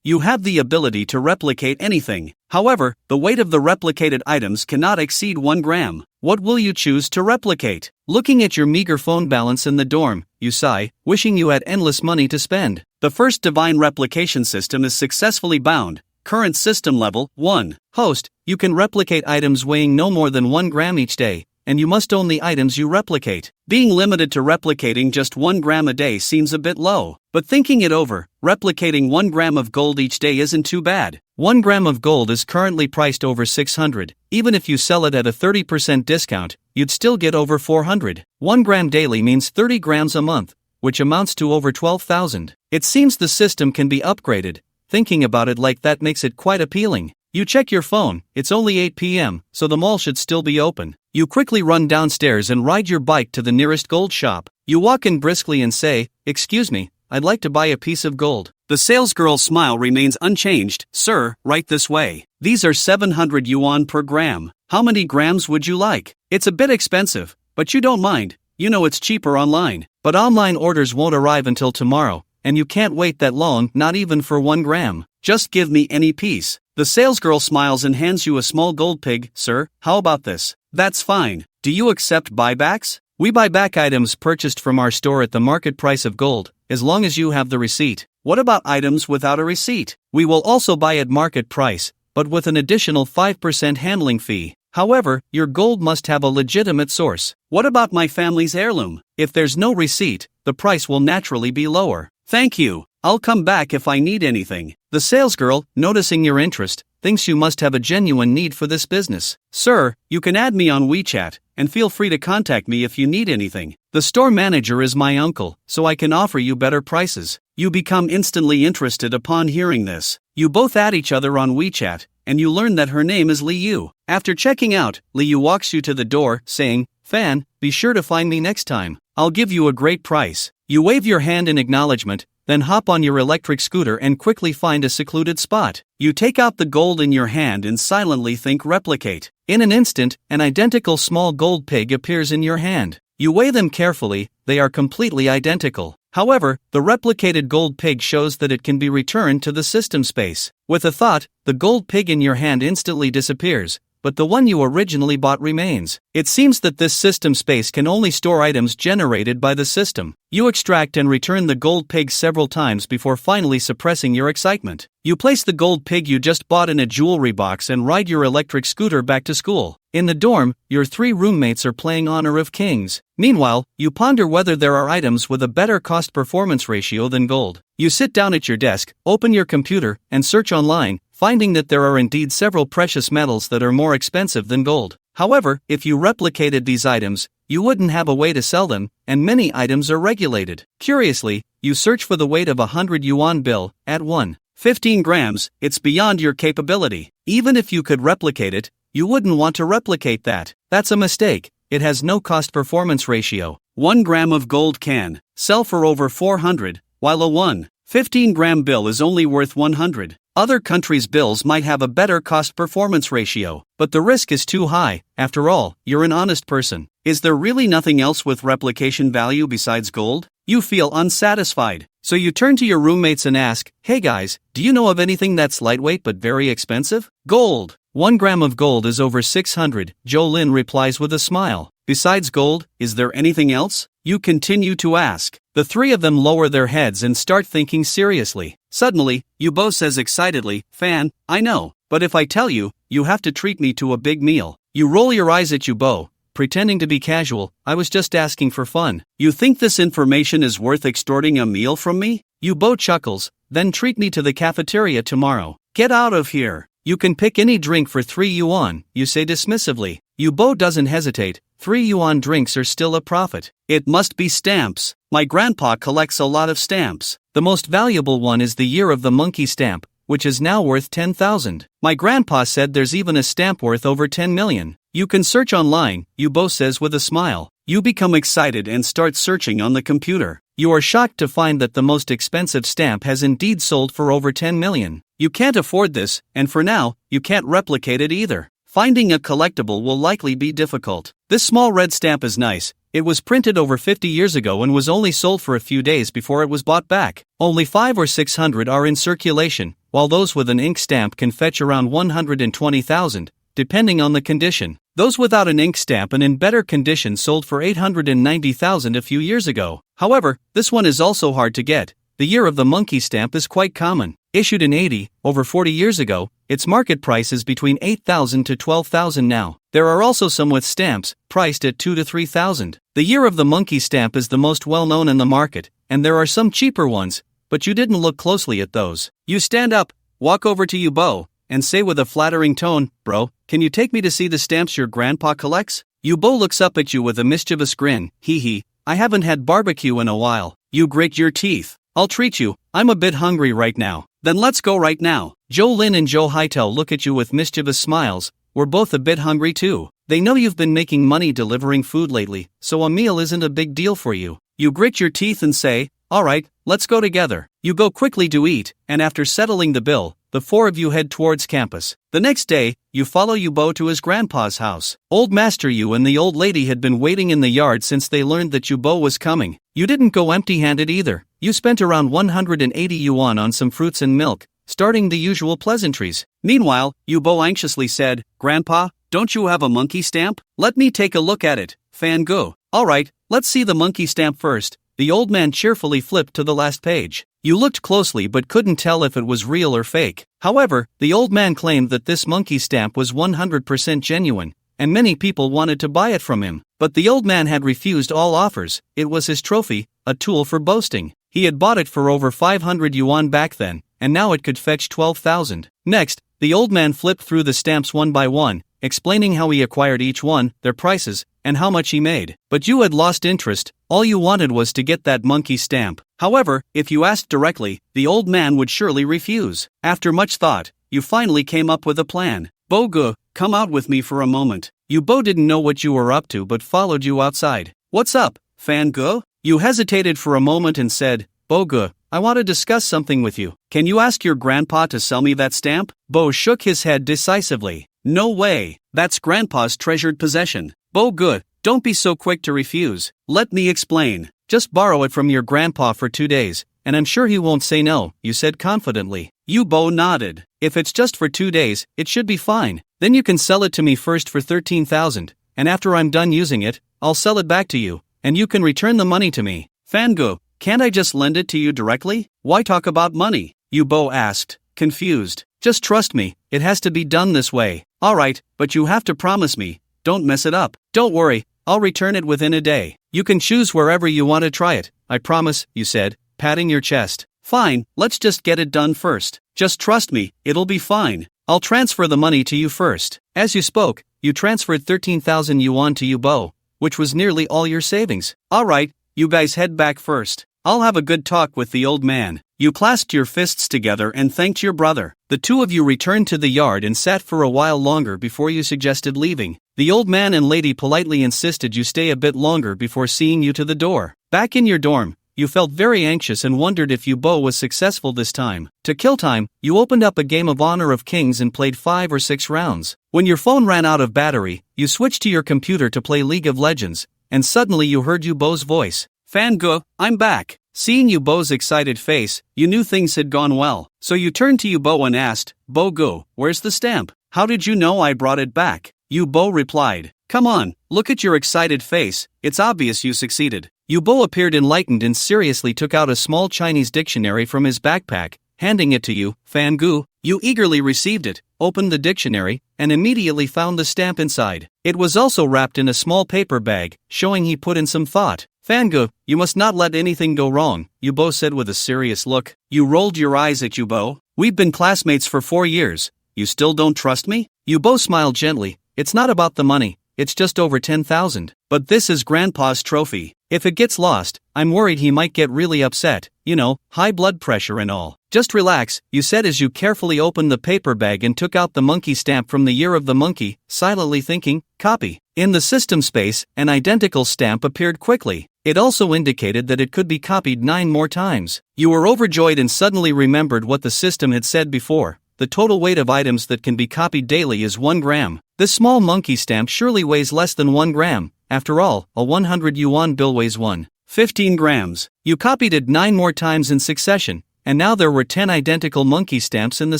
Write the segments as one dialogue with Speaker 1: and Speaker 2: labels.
Speaker 1: You have the ability to replicate anything. However, the weight of the replicated items cannot exceed 1 gram. What will you choose to replicate? Looking at your meager phone balance in the dorm, you sigh, wishing you had endless money to spend. The first divine replication system is successfully bound. Current system level 1. Host, you can replicate items weighing no more than 1 gram each day, and you must own the items you replicate. Being limited to replicating just 1 gram a day seems a bit low, but thinking it over, replicating 1 gram of gold each day isn't too bad. 1 gram of gold is currently priced over 600. Even if you sell it at a 30% discount, you'd still get over 400. 1 gram daily means 30 grams a month, which amounts to over 12,000. It seems the system can be upgraded. Thinking about it like that makes it quite appealing. You check your phone, it's only 8 p.m., so the mall should still be open. You quickly run downstairs and ride your bike to the nearest gold shop. You walk in briskly and say, "Excuse me, I'd like to buy a piece of gold." The salesgirl's smile remains unchanged. "Sir, right this way. These are 700 yuan per gram. How many grams would you like?" "It's a bit expensive, but you don't mind. You know it's cheaper online." "But online orders won't arrive until tomorrow, and you can't wait that long, not even for 1 gram. Just give me any piece." The salesgirl smiles and hands you a small gold pig. "Sir, how about this?" "That's fine. Do you accept buybacks?" "We buy back items purchased from our store at the market price of gold, as long as you have the receipt." "What about items without a receipt?" "We will also buy at market price, but with an additional 5% handling fee. However, your gold must have a legitimate source." "What about my family's heirloom?" "If there's no receipt, the price will naturally be lower." "Thank you. I'll come back if I need anything." The salesgirl, noticing your interest, thinks you must have a genuine need for this business. "Sir, you can add me on WeChat, and feel free to contact me if you need anything. The store manager is my uncle, so I can offer you better prices." You become instantly interested upon hearing this. You both add each other on WeChat, and you learn that her name is Liu. After checking out, Liu walks you to the door, saying, "Fan, be sure to find me next time. I'll give you a great price." You wave your hand in acknowledgement, then hop on your electric scooter and quickly find a secluded spot. You take out the gold in your hand and silently think replicate. In an instant, an identical small gold pig appears in your hand. You weigh them carefully, they are completely identical. However, the replicated gold pig shows that it can be returned to the system space. With a thought, the gold pig in your hand instantly disappears, but the one you originally bought remains. It seems that this system space can only store items generated by the system. You extract and return the gold pig several times before finally suppressing your excitement. You place the gold pig you just bought in a jewelry box and ride your electric scooter back to school. In the dorm, your 3 roommates are playing Honor of Kings. Meanwhile, you ponder whether there are items with a better cost-performance ratio than gold. You sit down at your desk, open your computer, and search online, finding that there are indeed several precious metals that are more expensive than gold. However, if you replicated these items, you wouldn't have a way to sell them, and many items are regulated. Curiously, you search for the weight of a 100 yuan bill, at 1.15 grams, it's beyond your capability. Even if you could replicate it, you wouldn't want to replicate that. That's a mistake, it has no cost-performance ratio. 1 gram of gold can sell for over 400, while a 1.15 gram bill is only worth 100. Other countries' bills might have a better cost-performance ratio, but the risk is too high. After all, you're an honest person. Is there really nothing else with replication value besides gold? You feel unsatisfied, so you turn to your roommates and ask, "Hey guys, do you know of anything that's lightweight but very expensive?" "Gold. 1 gram of gold is over 600, Jolin replies with a smile. "Besides gold, is there anything else?" You continue to ask. The 3 of them lower their heads and start thinking seriously. Suddenly, Yubo says excitedly, "Fan, I know, but if I tell you, you have to treat me to a big meal." You roll your eyes at Yubo, pretending to be casual. "I was just asking for fun." "You think this information is worth extorting a meal from me?" Yubo chuckles, "Then treat me to the cafeteria tomorrow." "Get out of here. You can pick any drink for 3 yuan, you say dismissively. Yubo doesn't hesitate. 3 yuan drinks are still a profit. "It must be stamps. My grandpa collects a lot of stamps. The most valuable one is the Year of the Monkey stamp, which is now worth 10,000. My grandpa said there's even a stamp worth over 10 million. You can search online, Yubo says with a smile. You become excited and start searching on the computer. You are shocked to find that the most expensive stamp has indeed sold for over 10 million. You can't afford this, and for now, you can't replicate it either. Finding a collectible will likely be difficult. This small red stamp is nice. It was printed over 50 years ago and was only sold for a few days before it was bought back. Only 5 or 600 are in circulation, while those with an ink stamp can fetch around 120,000, depending on the condition. Those without an ink stamp and in better condition sold for 890,000 a few years ago. However, this one is also hard to get. The year of the monkey stamp is quite common. Issued in 80, over 40 years ago, its market price is between 8,000 to 12,000 now. There are also some with stamps, priced at 2 to 3,000. The year of the monkey stamp is the most well-known in the market, and there are some cheaper ones, but you didn't look closely at those. You stand up, walk over to Yubo, and say with a flattering tone, "Bro, can you take me to see the stamps your grandpa collects?" Yubo looks up at you with a mischievous grin. Hee hee, I haven't had barbecue in a while. You grit your teeth. I'll treat you, I'm a bit hungry right now. Then let's go right now. Joe Lin and Joe Hightail look at you with mischievous smiles. We're both a bit hungry too. They know you've been making money delivering food lately, so a meal isn't a big deal for you. You grit your teeth and say, "Alright, let's go together." You go quickly to eat, and after settling the bill, the four of you head towards campus. The next day, you follow Yubo to his grandpa's house. Old Master Yu and the old lady had been waiting in the yard since they learned that Yubo was coming. You didn't go empty-handed either. You spent around 180 yuan on some fruits and milk, starting the usual pleasantries. Meanwhile, Yubo anxiously said, "Grandpa, don't you have a monkey stamp? Let me take a look at it." Fan Go. "Alright, let's see the monkey stamp first." The old man cheerfully flipped to the last page. You looked closely but couldn't tell if it was real or fake. However, the old man claimed that this monkey stamp was 100% genuine, and many people wanted to buy it from him. But the old man had refused all offers. It was his trophy, a tool for boasting. He had bought it for over 500 yuan back then, and now it could fetch 12,000. Next, the old man flipped through the stamps one by one, explaining how he acquired each one, their prices, and how much he made. But you had lost interest. All you wanted was to get that monkey stamp. However, if you asked directly, the old man would surely refuse. After much thought, you finally came up with a plan. "Bogu, come out with me for a moment." Yubo didn't know what you were up to but followed you outside. "What's up, Fan Go?" You hesitated for a moment and said, "Bogu, I want to discuss something with you. Can you ask your grandpa to sell me that stamp?" Bo shook his head decisively. "No way, that's grandpa's treasured possession." "Bogu, don't be so quick to refuse. Let me explain. Just borrow it from your grandpa for 2 days, and I'm sure he won't say no," you said confidently. Yubo nodded. "If it's just for 2 days, it should be fine. Then you can sell it to me first for 13,000, and after I'm done using it, I'll sell it back to you, and you can return the money to me." "Fango, can't I just lend it to you directly? Why talk about money?" Yubo asked, confused. "Just trust me, it has to be done this way." "Alright, but you have to promise me. Don't mess it up." "Don't worry, I'll return it within a day. You can choose wherever you want to try it. I promise," you said, patting your chest. "Fine, let's just get it done first. Just trust me, it'll be fine. I'll transfer the money to you first." As you spoke, you transferred 13,000 yuan to Yubo, which was nearly all your savings. "Alright, you guys head back first. I'll have a good talk with the old man." You clasped your fists together and thanked your brother. The two of you returned to the yard and sat for a while longer before you suggested leaving. The old man and lady politely insisted you stay a bit longer before seeing you to the door. Back in your dorm, you felt very anxious and wondered if Yubo was successful this time. To kill time, you opened up a game of Honor of Kings and played 5 or 6 rounds. When your phone ran out of battery, you switched to your computer to play League of Legends, and suddenly you heard Yubo's voice. "Fango, I'm back." Seeing Yubo's excited face, you knew things had gone well. So you turned to Yubo and asked, "Bogo, where's the stamp? How did you know I brought it back?" Yubo replied, "Come on, look at your excited face, it's obvious you succeeded." Yubo appeared enlightened and seriously took out a small Chinese dictionary from his backpack, handing it to you. "Fangu." You eagerly received it, opened the dictionary, and immediately found the stamp inside. It was also wrapped in a small paper bag, showing he put in some thought. "Fangu, you must not let anything go wrong," Yubo said with a serious look. You rolled your eyes at Yubo. "We've been classmates for 4 years. You still don't trust me?" Yubo smiled gently. "It's not about the money, it's just over 10,000. But this is Grandpa's trophy. If it gets lost, I'm worried he might get really upset. You know, high blood pressure and all." "Just relax," you said as you carefully opened the paper bag and took out the monkey stamp from the year of the monkey, silently thinking, "Copy." In the system space, an identical stamp appeared quickly. It also indicated that it could be copied 9 more times. You were overjoyed and suddenly remembered what the system had said before. The total weight of items that can be copied daily is 1 gram. This small monkey stamp surely weighs less than 1 gram. After all, a 100 yuan bill weighs 1.15 grams. You copied it 9 more times in succession, and now there were 10 identical monkey stamps in the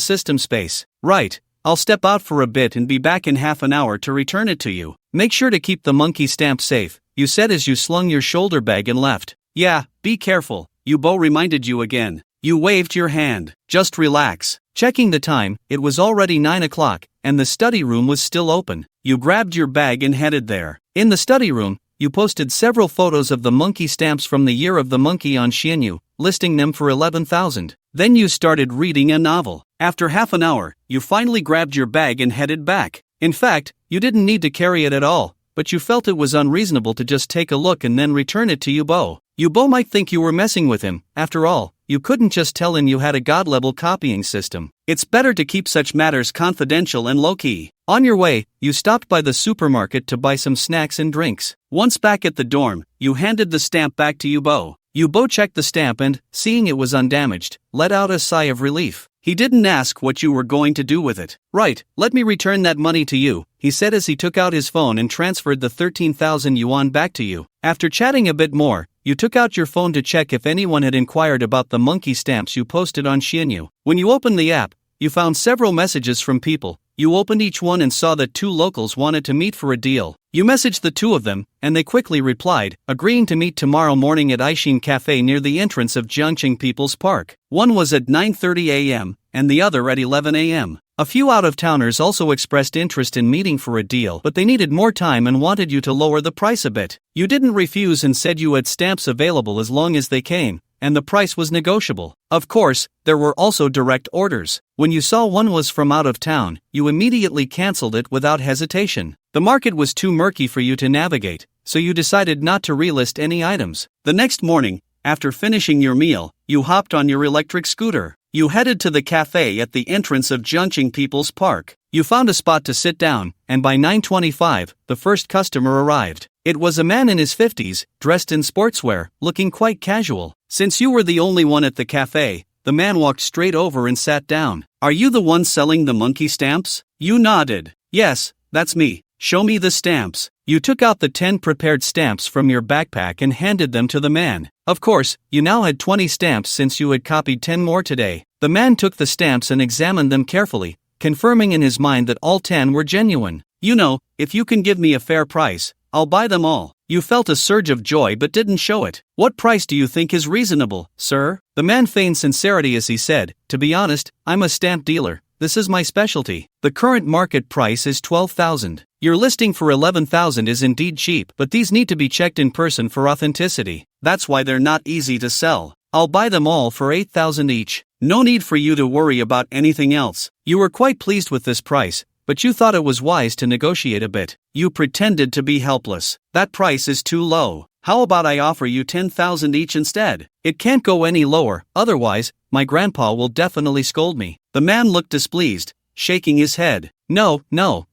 Speaker 1: system space. Right, I'll step out for a bit and be back in half an hour to return it to you. Make sure to keep the monkey stamp safe, you said as you slung your shoulder bag and left. Yeah, be careful, Yubo reminded you again. You waved your hand. Just relax. Checking the time, it was already 9 o'clock, and the study room was still open. You grabbed your bag and headed there. In the study room, you posted several photos of the monkey stamps from the year of the monkey on Xianyu, listing them for 11,000. Then you started reading a novel. After half an hour, you finally grabbed your bag and headed back. In fact, you didn't need to carry it at all, but you felt it was unreasonable to just take a look and then return it to Yubo. Yubo might think you were messing with him. After all, you couldn't just tell him you had a god-level copying system. It's better to keep such matters confidential and low-key. On your way, you stopped by the supermarket to buy some snacks and drinks. Once back at the dorm, you handed the stamp back to Yubo. Yubo checked the stamp and, seeing it was undamaged, let out a sigh of relief. He didn't ask what you were going to do with it. Right, let me return that money to you, he said as he took out his phone and transferred the 13,000 yuan back to you. After chatting a bit more, you took out your phone to check if anyone had inquired about the monkey stamps you posted on Xianyu. When you opened the app, you found several messages from people. You opened each one and saw that 2 locals wanted to meet for a deal. You messaged the 2 of them, and they quickly replied, agreeing to meet tomorrow morning at Aishin Cafe near the entrance of Jiangqing People's Park. One was at 9:30 a.m., and the other at 11 a.m. A few out-of-towners also expressed interest in meeting for a deal, but they needed more time and wanted you to lower the price a bit. You didn't refuse and said you had stamps available as long as they came, and the price was negotiable. Of course, there were also direct orders. When you saw one was from out of town, you immediately canceled it without hesitation. The market was too murky for you to navigate, so you decided not to relist any items. The next morning, after finishing your meal, you hopped on your electric scooter. You headed to the cafe at the entrance of Jiangqing People's Park. You found a spot to sit down, and by 9:25, the first customer arrived. It was a man in his 50s, dressed in sportswear, looking quite casual. Since you were the only one at the cafe, the man walked straight over and sat down. Are you the one selling the monkey stamps? You nodded. Yes, that's me. Show me the stamps. You took out the 10 prepared stamps from your backpack and handed them to the man. Of course, you now had 20 stamps since you had copied 10 more today. The man took the stamps and examined them carefully, confirming in his mind that all 10 were genuine. You know, if you can give me a fair price, I'll buy them all. You felt a surge of joy but didn't show it. What price do you think is reasonable, sir? The man feigned sincerity as he said, to be honest, I'm a stamp dealer. This is my specialty. The current market price is 12,000. Your listing for 11,000 is indeed cheap, but these need to be checked in person for authenticity. That's why they're not easy to sell. I'll buy them all for 8,000 each. No need for you to worry about anything else. You were quite pleased with this price, but you thought it was wise to negotiate a bit. You pretended to be helpless. That price is too low. How about I offer you 10,000 each instead? It can't go any lower, otherwise, my grandpa will definitely scold me. The man looked displeased, shaking his head. No,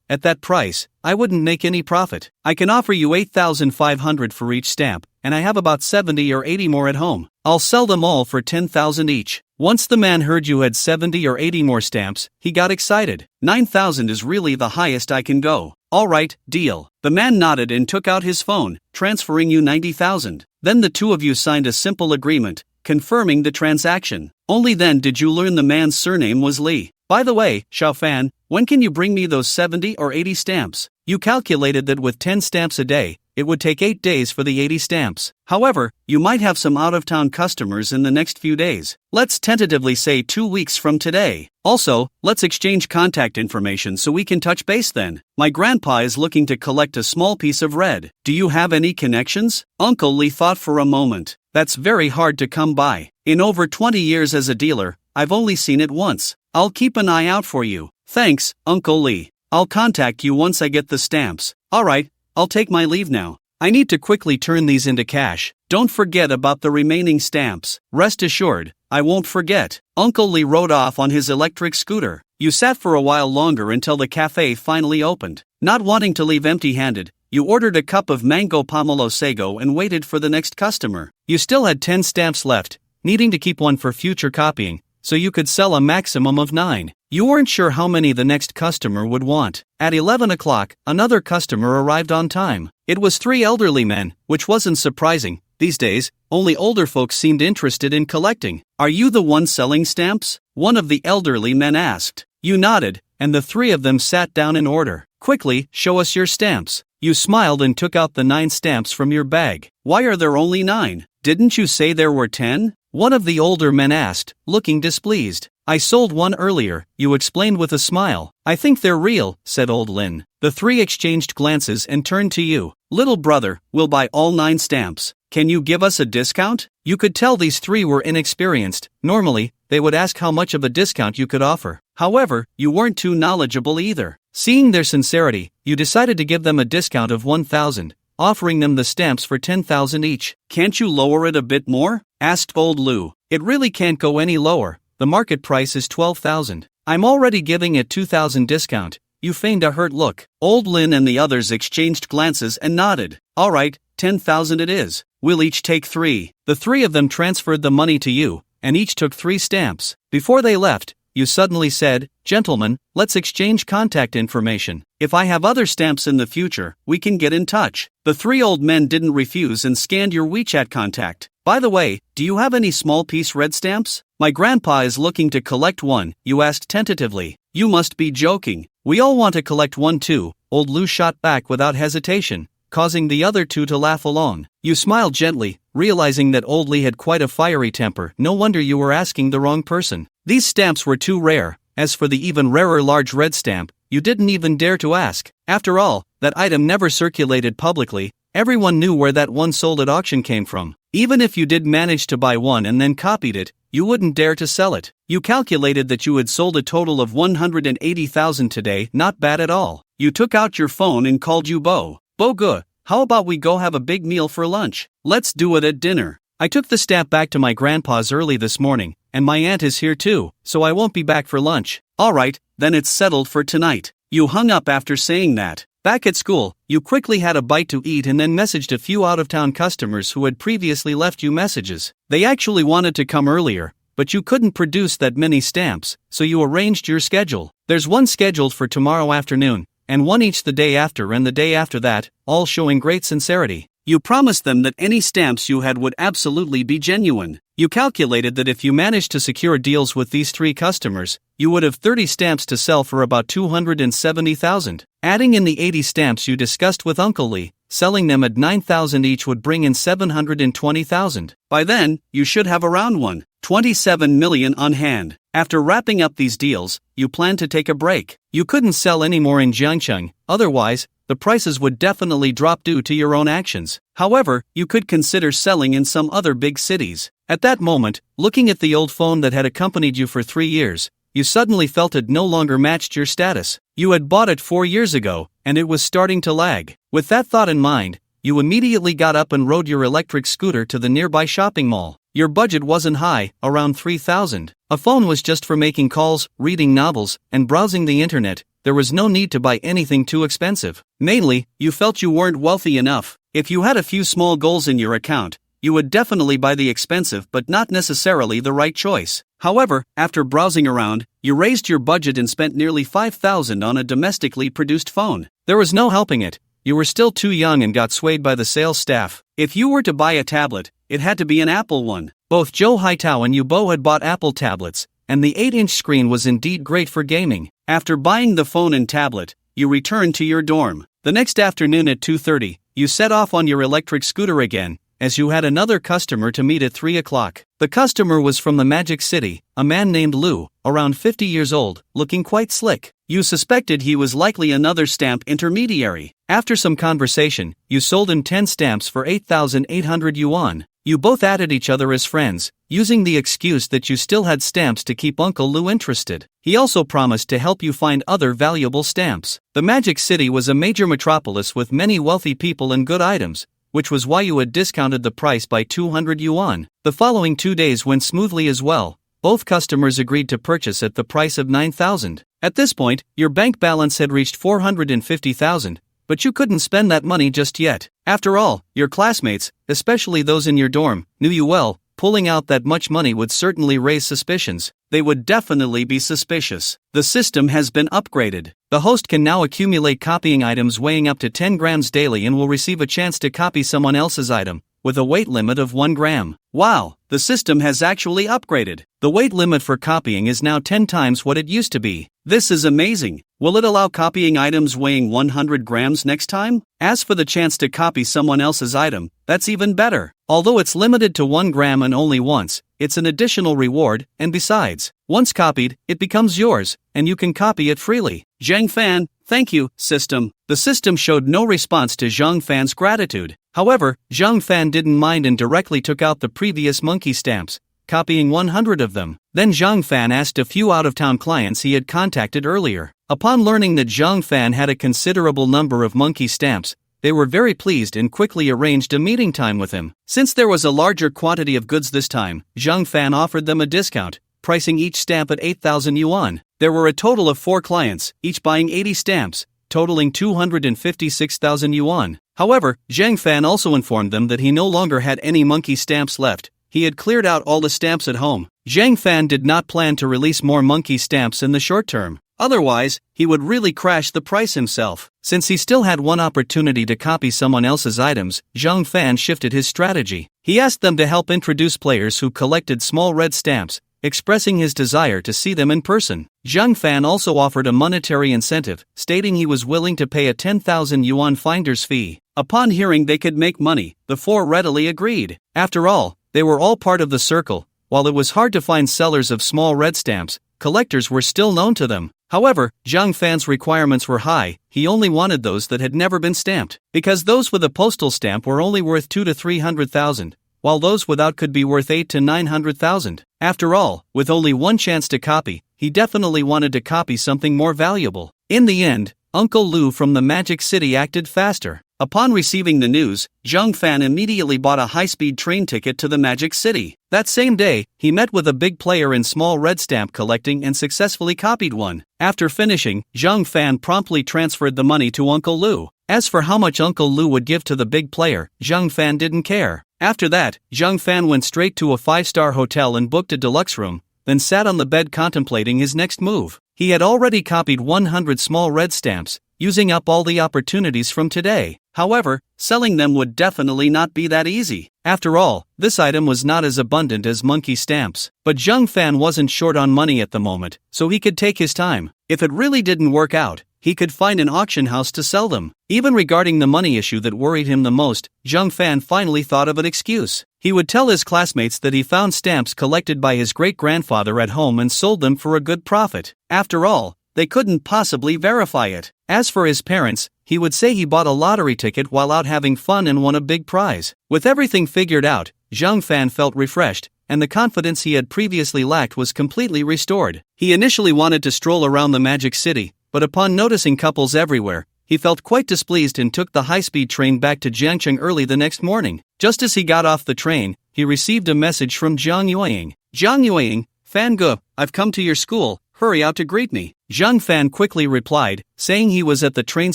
Speaker 1: at that price, I wouldn't make any profit. I can offer you 8,500 for each stamp, and I have about 70 or 80 more at home. I'll sell them all for 10,000 each. Once the man heard you had 70 or 80 more stamps, he got excited. 9,000 is really the highest I can go. All right, deal. The man nodded and took out his phone, transferring you 90,000. Then the 2 of you signed a simple agreement, confirming the transaction. Only then did you learn the man's surname was Li. By the way, Xiaofan, when can you bring me those 70 or 80 stamps? You calculated that with 10 stamps a day, it would take 8 days for the 80 stamps. However, you might have some out-of-town customers in the next few days. Let's tentatively say 2 weeks from today. Also, let's exchange contact information so we can touch base then. My grandpa is looking to collect a small piece of red. Do you have any connections? Uncle Li thought for a moment. That's very hard to come by. In over 20 years as a dealer, I've only seen it once. I'll keep an eye out for you. Thanks, Uncle Li. I'll contact you once I get the stamps. Alright, I'll take my leave now. I need to quickly turn these into cash. Don't forget about the remaining stamps. Rest assured, I won't forget. Uncle Li rode off on his electric scooter. You sat for a while longer until the cafe finally opened. Not wanting to leave empty-handed, you ordered a cup of mango pomelo sago and waited for the next customer. You still had 10 stamps left, needing to keep one for future copying, so you could sell a maximum of 9. You weren't sure how many the next customer would want. At 11 o'clock, another customer arrived on time. It was 3 elderly men, which wasn't surprising, These days, only older folks seemed interested in collecting. Are you the one selling stamps? One of the elderly men asked. You nodded, and the three of them sat down in order. Quickly, show us your stamps. You smiled and took out the 9 stamps from your bag. Why are there only 9? Didn't you say there were 10? One of the older men asked, looking displeased. I sold one earlier, you explained with a smile. I think they're real, said old Lin. The three exchanged glances and turned to you. Little brother, we'll buy all 9 stamps. Can you give us a discount? You could tell these three were inexperienced. Normally, they would ask how much of a discount you could offer. However, you weren't too knowledgeable either. Seeing their sincerity, you decided to give them a discount of 1,000, offering them the stamps for 10,000 each. Can't you lower it a bit more? Asked old Lu. It really can't go any lower. The market price is 12,000. I'm already giving it 2,000 discount. You feigned a hurt look. Old Lin and the others exchanged glances and nodded. All right, 10,000 it is. We'll each take 3. The 3 of them transferred the money to you, and each took 3 stamps. Before they left, you suddenly said, Gentlemen, let's exchange contact information. If I have other stamps in the future, we can get in touch. The 3 old men didn't refuse and scanned your WeChat contact. By the way, do you have any small piece red stamps? My grandpa is looking to collect one, you asked tentatively. You must be joking. We all want to collect one too, old Lu shot back without hesitation, causing the other 2 to laugh along. You smiled gently, realizing that old Lee had quite a fiery temper. No wonder you were asking the wrong person. These stamps were too rare. As for the even rarer large red stamp, you didn't even dare to ask. After all, that item never circulated publicly. Everyone knew where that one sold at auction came from. Even if you did manage to buy one and then copied it, you wouldn't dare to sell it. You calculated that you had sold a total of 180,000 today. Not bad at all. You took out your phone and called you Bo. Bo-gu, how about we go have a big meal for lunch? Let's do it at dinner. I took the stamp back to my grandpa's early this morning, and my aunt is here too, so I won't be back for lunch. Alright, then it's settled for tonight. You hung up after saying that. Back at school, you quickly had a bite to eat and then messaged a few out-of-town customers who had previously left you messages. They actually wanted to come earlier, but you couldn't produce that many stamps, so you arranged your schedule. There's one scheduled for tomorrow afternoon, and one each the day after and the day after that, all showing great sincerity. You promised them that any stamps you had would absolutely be genuine. You calculated that if you managed to secure deals with these 3 customers, you would have 30 stamps to sell for about 270,000. Adding in the 80 stamps you discussed with Uncle Lee, selling them at 9,000 each would bring in 720,000. By then, you should have around 1.27 million on hand. After wrapping up these deals, you planned to take a break. You couldn't sell any more in Jiangcheng, otherwise, the prices would definitely drop due to your own actions. However, you could consider selling in some other big cities. At that moment, looking at the old phone that had accompanied you for 3 years, you suddenly felt it no longer matched your status. You had bought it 4 years ago, and it was starting to lag. With that thought in mind, you immediately got up and rode your electric scooter to the nearby shopping mall. Your budget wasn't high, around 3,000. A phone was just for making calls, reading novels, and browsing the internet. There was no need to buy anything too expensive. Mainly, you felt you weren't wealthy enough. If you had a few small goals in your account, you would definitely buy the expensive but not necessarily the right choice. However, after browsing around, you raised your budget and spent nearly 5,000 on a domestically produced phone. There was no helping it. You were still too young and got swayed by the sales staff. If you were to buy a tablet, it had to be an Apple one. Both Joe Haitao and Yubo had bought Apple tablets, and the 8-inch screen was indeed great for gaming. After buying the phone and tablet, you returned to your dorm. The next afternoon at 2:30, you set off on your electric scooter again, as you had another customer to meet at 3 o'clock. The customer was from the Magic City, a man named Lu, around 50 years old, looking quite slick. You suspected he was likely another stamp intermediary. After some conversation, you sold him 10 stamps for 8,800 yuan. You both added each other as friends, using the excuse that you still had stamps to keep Uncle Lu interested. He also promised to help you find other valuable stamps. The Magic City was a major metropolis with many wealthy people and good items, which was why you had discounted the price by 200 yuan. The following 2 days went smoothly as well. Both customers agreed to purchase at the price of 9,000. At this point, your bank balance had reached 450,000, but you couldn't spend that money just yet. After all, your classmates, especially those in your dorm, knew you well. Pulling out that much money would certainly raise suspicions. They would definitely be suspicious. The system has been upgraded. The host can now accumulate copying items weighing up to 10 grams daily and will receive a chance to copy someone else's item, with a weight limit of 1 gram. Wow, the system has actually upgraded. The weight limit for copying is now 10 times what it used to be. This is amazing. Will it allow copying items weighing 100 grams next time? As for the chance to copy someone else's item, that's even better. Although it's limited to 1 gram and only once, it's an additional reward, and besides, once copied, it becomes yours, and you can copy it freely. Zhang Fan, thank you, system. The system showed no response to Zhang Fan's gratitude. However, Zhang Fan didn't mind and directly took out the previous monkey stamps, copying 100 of them. Then Zhang Fan asked a few out-of-town clients he had contacted earlier. Upon learning that Zhang Fan had a considerable number of monkey stamps, they were very pleased and quickly arranged a meeting time with him. Since there was a larger quantity of goods this time, Zhang Fan offered them a discount, pricing each stamp at 8,000 yuan. There were a total of 4 clients, each buying 80 stamps, totaling 256,000 yuan. However, Zhang Fan also informed them that he no longer had any monkey stamps left. He had cleared out all the stamps at home. Zhang Fan did not plan to release more monkey stamps in the short term. Otherwise, he would really crash the price himself. Since he still had one opportunity to copy someone else's items, Zhang Fan shifted his strategy. He asked them to help introduce players who collected small red stamps, expressing his desire to see them in person. Zhang Fan also offered a monetary incentive, stating he was willing to pay a 10,000 yuan finder's fee. Upon hearing they could make money, the 4 readily agreed. After all, they were all part of the circle. While it was hard to find sellers of small red stamps, collectors were still known to them. However, Zhang Fan's requirements were high. He only wanted those that had never been stamped, because those with a postal stamp were only worth 2 to 300,000, while those without could be worth 8 to 900,000. After all, with only one chance to copy, he definitely wanted to copy something more valuable. In the end, Uncle Lu from the Magic City acted faster. Upon receiving the news, Zhang Fan immediately bought a high-speed train ticket to the Magic City. That same day, he met with a big player in small red stamp collecting and successfully copied one. After finishing, Zhang Fan promptly transferred the money to Uncle Lu. As for how much Uncle Lu would give to the big player, Zhang Fan didn't care. After that, Zhang Fan went straight to a 5-star hotel and booked a deluxe room, then sat on the bed contemplating his next move. He had already copied 100 small red stamps, using up all the opportunities from today. However, selling them would definitely not be that easy. After all, this item was not as abundant as monkey stamps. But Zhang Fan wasn't short on money at the moment, so he could take his time. If it really didn't work out, he could find an auction house to sell them. Even regarding the money issue that worried him the most, Zhang Fan finally thought of an excuse. He would tell his classmates that he found stamps collected by his great-grandfather at home and sold them for a good profit. After all, they couldn't possibly verify it. As for his parents, he would say he bought a lottery ticket while out having fun and won a big prize. With everything figured out, Zhang Fan felt refreshed, and the confidence he had previously lacked was completely restored. He initially wanted to stroll around the Magic City, but upon noticing couples everywhere, he felt quite displeased and took the high-speed train back to Jiangcheng early the next morning. Just as he got off the train, he received a message from Zhang Yueying. Zhang Yueying, Fan Ge, I've come to your school, hurry out to greet me. Zhang Fan quickly replied, saying he was at the train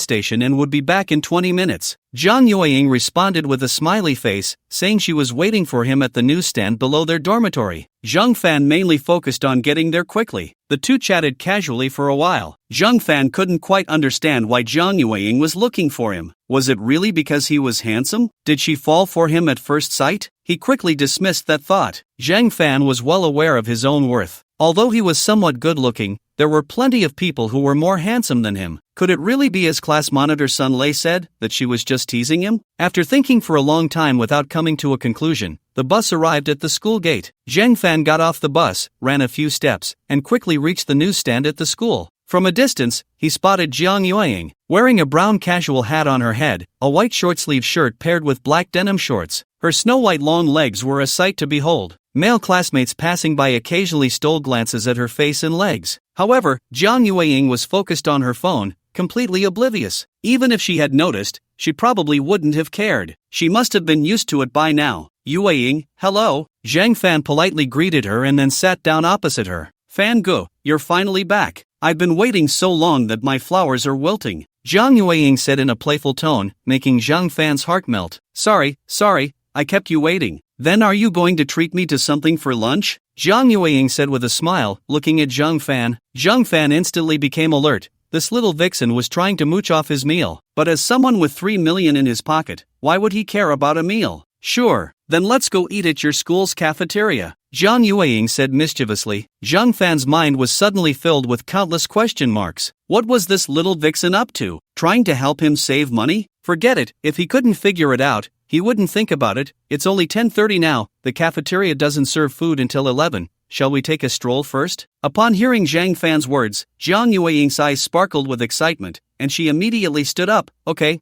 Speaker 1: station and would be back in 20 minutes. Zhang Yueying responded with a smiley face, saying she was waiting for him at the newsstand below their dormitory. Zhang Fan mainly focused on getting there quickly. The two chatted casually for a while. Zhang Fan couldn't quite understand why Zhang Yueying was looking for him. Was it really because he was handsome? Did she fall for him at first sight? He quickly dismissed that thought. Zhang Fan was well aware of his own worth. Although he was somewhat good-looking, there were plenty of people who were more handsome than him. Could it really be, as class monitor Sun Lei said, that she was just teasing him? After thinking for a long time without coming to a conclusion, the bus arrived at the school gate. Zhang Fan got off the bus, ran a few steps, and quickly reached the newsstand at the school. From a distance, he spotted Zhang Yueying, wearing a brown casual hat on her head, a white short-sleeved shirt paired with black denim shorts. Her snow-white long legs were a sight to behold. Male classmates passing by occasionally stole glances at her face and legs. However, Zhang Yueying was focused on her phone, completely oblivious. Even if she had noticed, she probably wouldn't have cared. She must have been used to it by now. Yueying, hello. Zhang Fan politely greeted her and then sat down opposite her. Fan Ge, you're finally back. I've been waiting so long that my flowers are wilting. Zhang Yueying said in a playful tone, making Zhang Fan's heart melt. Sorry, I kept you waiting. Then are you going to treat me to something for lunch? Zhang Yueying said with a smile, looking at Zhang Fan. Zhang Fan instantly became alert. This little vixen was trying to mooch off his meal. But as someone with 3 million in his pocket, why would he care about a meal? Sure, then let's go eat at your school's cafeteria, Zhang Yueying said mischievously. Zhang Fan's mind was suddenly filled with countless question marks. What was this little vixen up to? Trying to help him save money? Forget it, if he couldn't figure it out, he wouldn't think about it. It's only 10:30 now, the cafeteria doesn't serve food until 11. Shall we take a stroll first? Upon hearing Zhang Fan's words, Zhang Yueying's eyes sparkled with excitement, and she immediately stood up. Okay.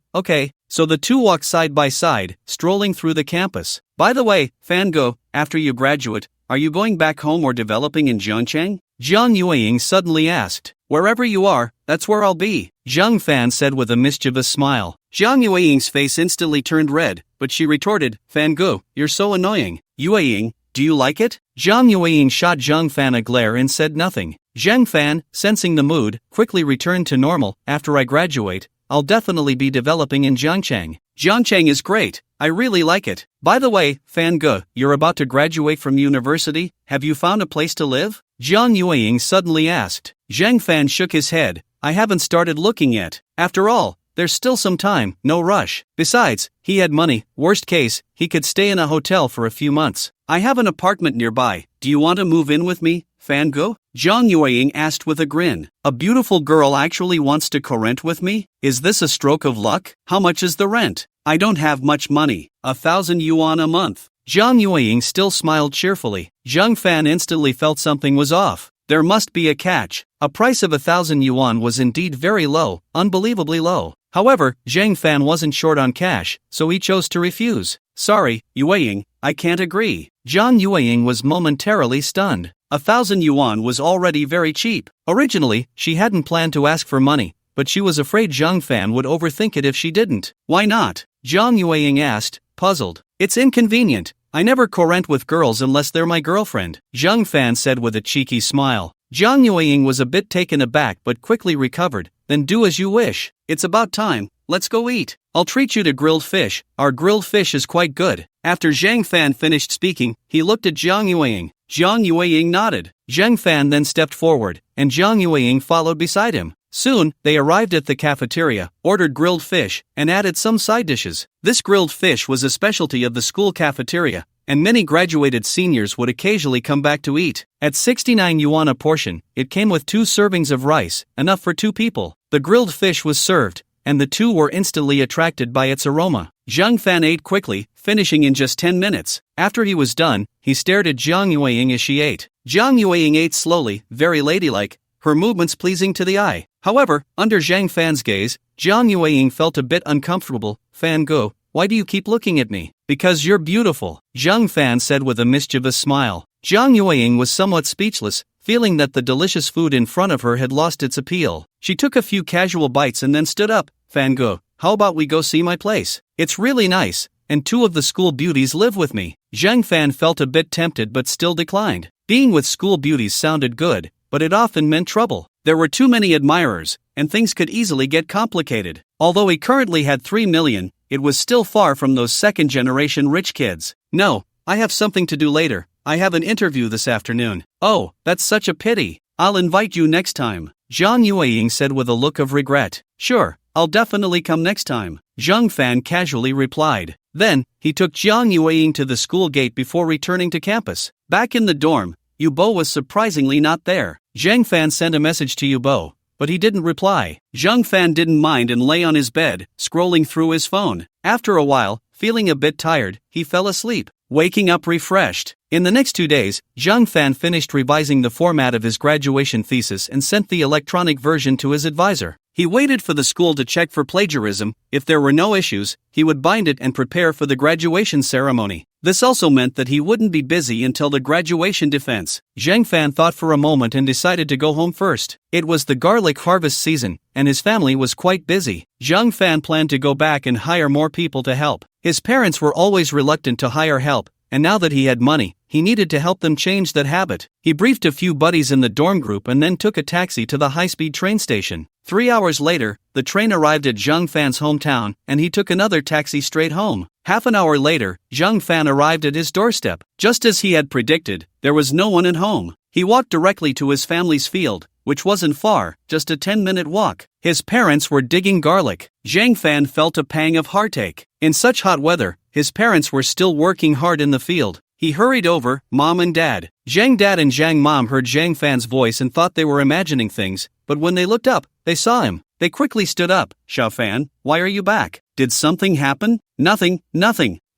Speaker 1: So the two walked side by side, strolling through the campus. By the way, Fango, after you graduate, are you going back home or developing in Zhangcheng? Zhang Yueying suddenly asked. Wherever you are, that's where I'll be, Zhang Fan said with a mischievous smile. Zhang Yueying's face instantly turned red, but she retorted, Fango, you're so annoying. Yueying, do you like it? Zhang Yueying shot Zhang Fan a glare and said nothing. Zhang Fan, sensing the mood, quickly returned to normal. After I graduate, I'll definitely be developing in Zhangcheng. Zhangcheng is great, I really like it. By the way, Fange, you're about to graduate from university, have you found a place to live? Zhang Yueying suddenly asked. Zhang Fan shook his head. I haven't started looking yet. After all, there's still some time, no rush. Besides, he had money, worst case, he could stay in a hotel for a few months. I have an apartment nearby, do you want to move in with me, Fango? Zhang Yueying asked with a grin. A beautiful girl actually wants to co-rent with me? Is this a stroke of luck? How much is the rent? I don't have much money, 1,000 yuan a month. Zhang Yueying still smiled cheerfully. Zhang Fan instantly felt something was off. There must be a catch. A price of 1,000 yuan was indeed very low, unbelievably low. However, Zhang Fan wasn't short on cash, so he chose to refuse. Sorry, Yueying, I can't agree. Zhang Yueying was momentarily stunned. 1,000 yuan was already very cheap. Originally, she hadn't planned to ask for money, but she was afraid Zhang Fan would overthink it if she didn't. Why not? Zhang Yueying asked, puzzled. It's inconvenient. I never co-rent with girls unless they're my girlfriend, Zhang Fan said with a cheeky smile. Zhang Yueying was a bit taken aback but quickly recovered. Then do as you wish. It's about time. Let's go eat. I'll treat you to grilled fish. Our grilled fish is quite good. After Zhang Fan finished speaking, he looked at Zhang Yueying. Zhang Yueying nodded. Zhang Fan then stepped forward, and Zhang Yueying followed beside him. Soon, they arrived at the cafeteria, ordered grilled fish, and added some side dishes. This grilled fish was a specialty of the school cafeteria, and many graduated seniors would occasionally come back to eat. At 69 yuan a portion, it came with 2 servings of rice, enough for 2 people. The grilled fish was served, and the two were instantly attracted by its aroma. Zhang Fan ate quickly, finishing in just 10 minutes. After he was done, he stared at Zhang Yueying as she ate. Zhang Yueying ate slowly, very ladylike, her movements pleasing to the eye. However, under Zhang Fan's gaze, Zhang Yueying felt a bit uncomfortable. Fango, why do you keep looking at me? Because you're beautiful, Zhang Fan said with a mischievous smile. Zhang Yueying was somewhat speechless, feeling that the delicious food in front of her had lost its appeal. She took a few casual bites and then stood up. Fango, how about we go see my place? It's really nice, and 2 of the school beauties live with me. Zhang Fan felt a bit tempted but still declined. Being with school beauties sounded good, but it often meant trouble. There were too many admirers, and things could easily get complicated. Although he currently had 3 million, it was still far from those second-generation rich kids. No, I have something to do later. I have an interview this afternoon. Oh, that's such a pity. I'll invite you next time, Zhang Yueying said with a look of regret. Sure, I'll definitely come next time, Zhang Fan casually replied. Then, he took Zhang Yueying to the school gate before returning to campus. Back in the dorm, Yubo was surprisingly not there. Zhang Fan sent a message to Yubo, but he didn't reply. Zhang Fan didn't mind and lay on his bed, scrolling through his phone. After a while, feeling a bit tired, he fell asleep, waking up refreshed. In the next 2 days, Zhang Fan finished revising the format of his graduation thesis and sent the electronic version to his advisor. He waited for the school to check for plagiarism. If there were no issues, he would bind it and prepare for the graduation ceremony. This also meant that he wouldn't be busy until the graduation defense. Zhang Fan thought for a moment and decided to go home first. It was the garlic harvest season, and his family was quite busy. Zhang Fan planned to go back and hire more people to help. His parents were always reluctant to hire help, and now that he had money, he needed to help them change that habit. He briefed a few buddies in the dorm group and then took a taxi to the high-speed train station. 3 hours later, the train arrived at Zhang Fan's hometown, and he took another taxi straight home. Half an hour later, Zhang Fan arrived at his doorstep. Just as he had predicted, there was no one at home. He walked directly to his family's field, which wasn't far, just a 10-minute walk. His parents were digging garlic. Zhang Fan felt a pang of heartache. In such hot weather, his parents were still working hard in the field. He hurried over, Mom and Dad. Zhang Dad and Zhang Mom heard Zhang Fan's voice and thought they were imagining things, but when they looked up, they saw him. They quickly stood up. Xiao Fan, why are you back? Did something happen? Nothing.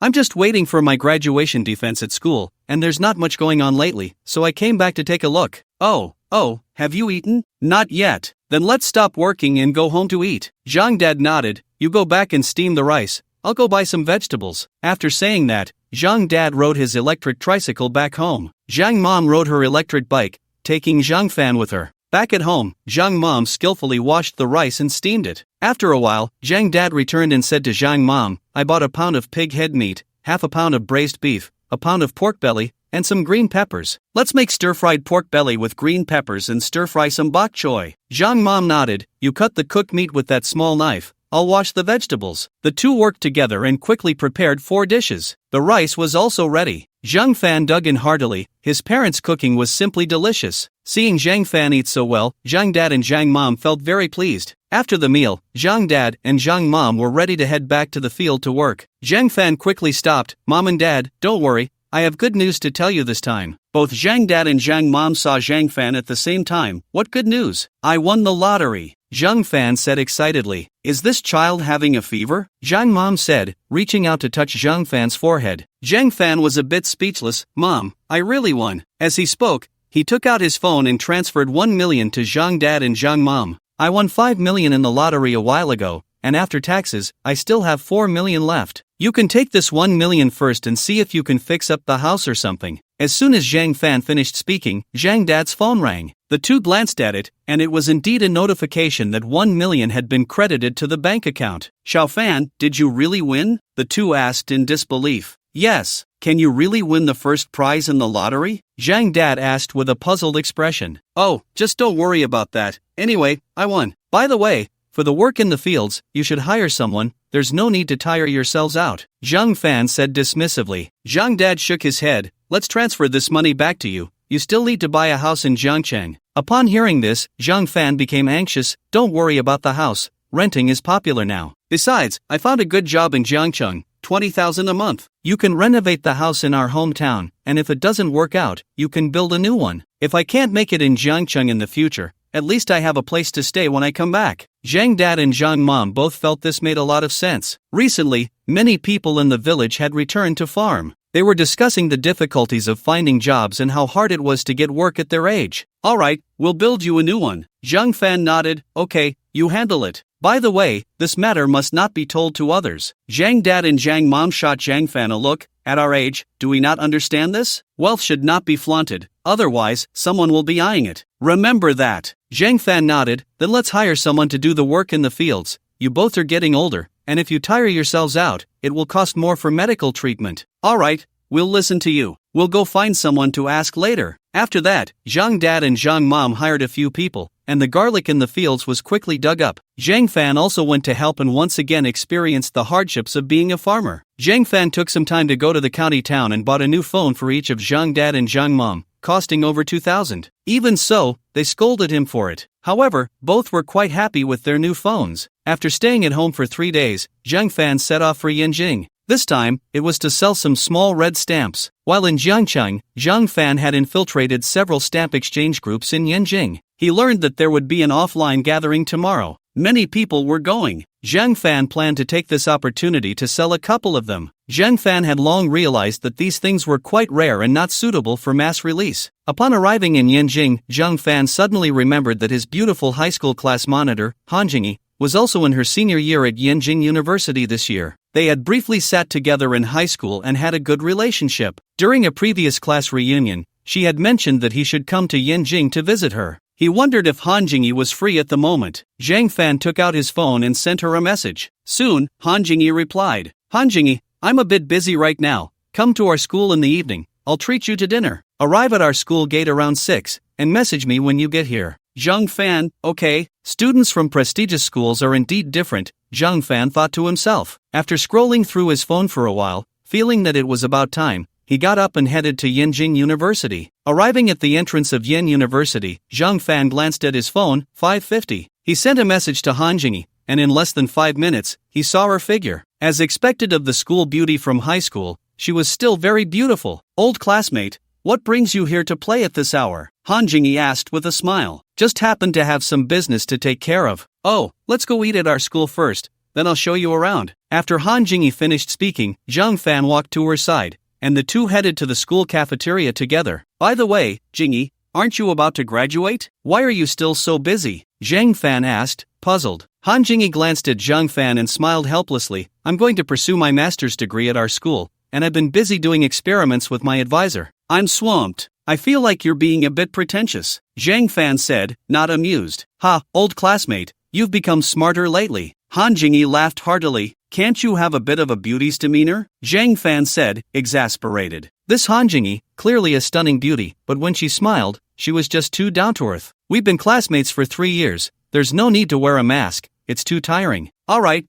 Speaker 1: I'm just waiting for my graduation defense at school, and there's not much going on lately, so I came back to take a look. Oh, have you eaten? Not yet. Then let's stop working and go home to eat. Zhang Dad nodded. You go back and steam the rice. I'll go buy some vegetables. After saying that, Zhang Dad rode his electric tricycle back home. Zhang Mom rode her electric bike, taking Zhang Fan with her. Back at home, Zhang Mom skillfully washed the rice and steamed it. After a while, Zhang Dad returned and said to Zhang Mom, I bought a pound of pig head meat, half a pound of braised beef, a pound of pork belly, and some green peppers. Let's make stir-fried pork belly with green peppers and stir-fry some bok choy. Zhang Mom nodded. You cut the cooked meat with that small knife. I'll wash the vegetables. The two worked together and quickly prepared 4 dishes. The rice was also ready. Zhang Fan dug in heartily. His parents' cooking was simply delicious. Seeing Zhang Fan eat so well, Zhang Dad and Zhang Mom felt very pleased. After the meal, Zhang Dad and Zhang Mom were ready to head back to the field to work. Zhang Fan quickly stopped. Mom and Dad, don't worry. I have good news to tell you this time. Both Zhang Dad and Zhang Mom saw Zhang Fan at the same time. What good news? I won the lottery. Zhang Fan said excitedly. Is this child having a fever? Zhang Mom said, reaching out to touch Zhang Fan's forehead. Zhang Fan was a bit speechless. Mom, I really won. As he spoke, he took out his phone and transferred 1 million to Zhang Dad and Zhang Mom. I won 5 million in the lottery a while ago, and after taxes, I still have 4 million left. You can take this 1 million first and see if you can fix up the house or something. As soon as Zhang Fan finished speaking, Zhang Dad's phone rang. The two glanced at it, and it was indeed a notification that 1 million had been credited to the bank account. Xiao Fan, did you really win? The two asked in disbelief. Yes. Can you really win the first prize in the lottery? Zhang Dad asked with a puzzled expression. Oh, just don't worry about that. Anyway, I won. By the way, for the work in the fields, you should hire someone. There's no need to tire yourselves out. Zhang Fan said dismissively. Zhang Dad shook his head. Let's transfer this money back to you. You still need to buy a house in Jiangcheng. Upon hearing this, Zhang Fan became anxious. Don't worry about the house. Renting is popular now. Besides, I found a good job in Jiangcheng. 20,000 a month. You can renovate the house in our hometown, and if it doesn't work out, you can build a new one. If I can't make it in Jiangcheng in the future, at least I have a place to stay when I come back. Zhang Dad and Zhang Mom both felt this made a lot of sense. Recently, many people in the village had returned to farm. They were discussing the difficulties of finding jobs and how hard it was to get work at their age. Alright, we'll build you a new one. Zhang Fan nodded. Okay, you handle it. By the way, this matter must not be told to others. Zhang Dad and Zhang Mom shot Zhang Fan a look. At our age, do we not understand this? Wealth should not be flaunted, otherwise, someone will be eyeing it. Remember that. Zhang Fan nodded. Then let's hire someone to do the work in the fields. You both are getting older, and if you tire yourselves out, it will cost more for medical treatment. Alright, we'll listen to you. We'll go find someone to ask later. After that, Zhang Dad and Zhang Mom hired a few people, and the garlic in the fields was quickly dug up. Zhang Fan also went to help and once again experienced the hardships of being a farmer. Zhang Fan took some time to go to the county town and bought a new phone for each of Zhang Dad and Zhang Mom, costing over 2,000. Even so, they scolded him for it. However, both were quite happy with their new phones. After staying at home for 3 days, Zhang Fan set off for Yin Jing. This time, it was to sell some small red stamps. While in Jiangcheng, Zhang Fan had infiltrated several stamp exchange groups in Yin Jing. He learned that there would be an offline gathering tomorrow. Many people were going. Zhang Fan planned to take this opportunity to sell a couple of them. Zhang Fan had long realized that these things were quite rare and not suitable for mass release. Upon arriving in Yin Jing, Zhang Fan suddenly remembered that his beautiful high school class monitor, Han Jingyi, was also in her senior year at Yin Jing University this year. They had briefly sat together in high school and had a good relationship. During a previous class reunion, she had mentioned that he should come to Yin Jing to visit her. He wondered if Han Jingyi was free at the moment. Zhang Fan took out his phone and sent her a message. Soon, Han Jingyi replied. Han Jingyi, I'm a bit busy right now. Come to our school in the evening. I'll treat you to dinner. Arrive at our school gate around 6, and message me when you get here. Zhang Fan, okay. Students from prestigious schools are indeed different, Zhang Fan thought to himself. After scrolling through his phone for a while, feeling that it was about time, he got up and headed to Yin Jing University. Arriving at the entrance of Yin University, Zhang Fan glanced at his phone, 5:50. He sent a message to Han Jingyi, and in less than 5 minutes, he saw her figure. As expected of the school beauty from high school, she was still very beautiful. "Old classmate, what brings you here to play at this hour?" Han Jingyi asked with a smile. "Just happened to have some business to take care of." "Oh, let's go eat at our school first, then I'll show you around." After Han Jingyi finished speaking, Zhang Fan walked to her side, and the two headed to the school cafeteria together. "By the way, Jingyi, aren't you about to graduate? Why are you still so busy?" Zhang Fan asked, puzzled. Han Jingyi glanced at Zhang Fan and smiled helplessly. "I'm going to pursue my master's degree at our school, and I've been busy doing experiments with my advisor. I'm swamped. I feel like you're being a bit pretentious," Zhang Fan said, not amused. "Ha, old classmate, you've become smarter lately." Han Jingyi laughed heartily. "Can't you have a bit of a beauty's demeanor?" Zhang Fan said, exasperated. This Han Jingyi, clearly a stunning beauty, but when she smiled, she was just too down-to-earth. "We've been classmates for 3 years. There's no need to wear a mask. It's too tiring." All right,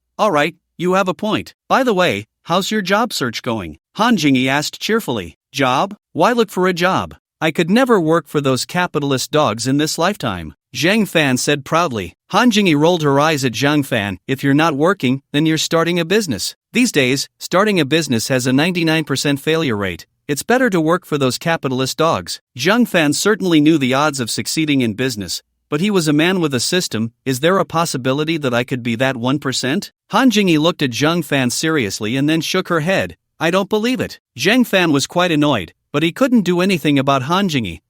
Speaker 1: you have a point. By the way, how's your job search going?" Han Jingyi asked cheerfully. "Job? Why look for a job? I could never work for those capitalist dogs in this lifetime," Zhang Fan said proudly. Han Jingyi rolled her eyes at Zhang Fan. "If you're not working, then you're starting a business. These days, starting a business has a 99% failure rate. It's better to work for those capitalist dogs." Zhang Fan certainly knew the odds of succeeding in business, but he was a man with a system. "Is there a possibility that I could be that 1%? Han Jingyi looked at Zhang Fan seriously and then shook her head. "I don't believe it." Zhang Fan was quite annoyed, but he couldn't do anything about Han Jingyi.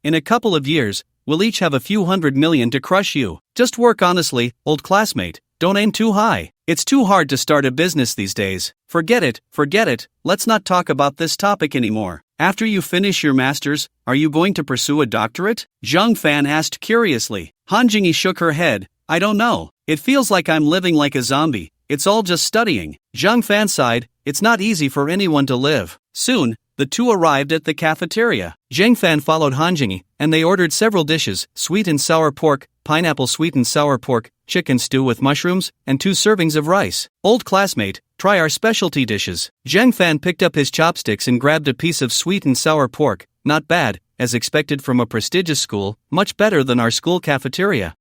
Speaker 1: In a couple of years, we'll each have a few $100 million to crush you. Just work honestly, old classmate. Don't aim too high. It's too hard to start a business these days. Forget it. Let's not talk about this topic anymore. After you finish your master's, are you going to pursue a doctorate?" Zhang Fan asked curiously. Han Jingyi shook her head. "I don't know. It feels like I'm living like a zombie. It's all just studying." Zhang Fan sighed. "It's not easy for anyone to live." Soon, the two arrived at the cafeteria. Zhang Fan followed Han Jingyi, and they ordered several dishes: sweet and sour pork, pineapple sweet and sour pork, chicken stew with mushrooms, and 2 servings of rice. "Old classmate, try our specialty dishes." Zhang Fan picked up his chopsticks and grabbed a piece of sweet and sour pork. "Not bad, as expected from a prestigious school, much better than our school cafeteria."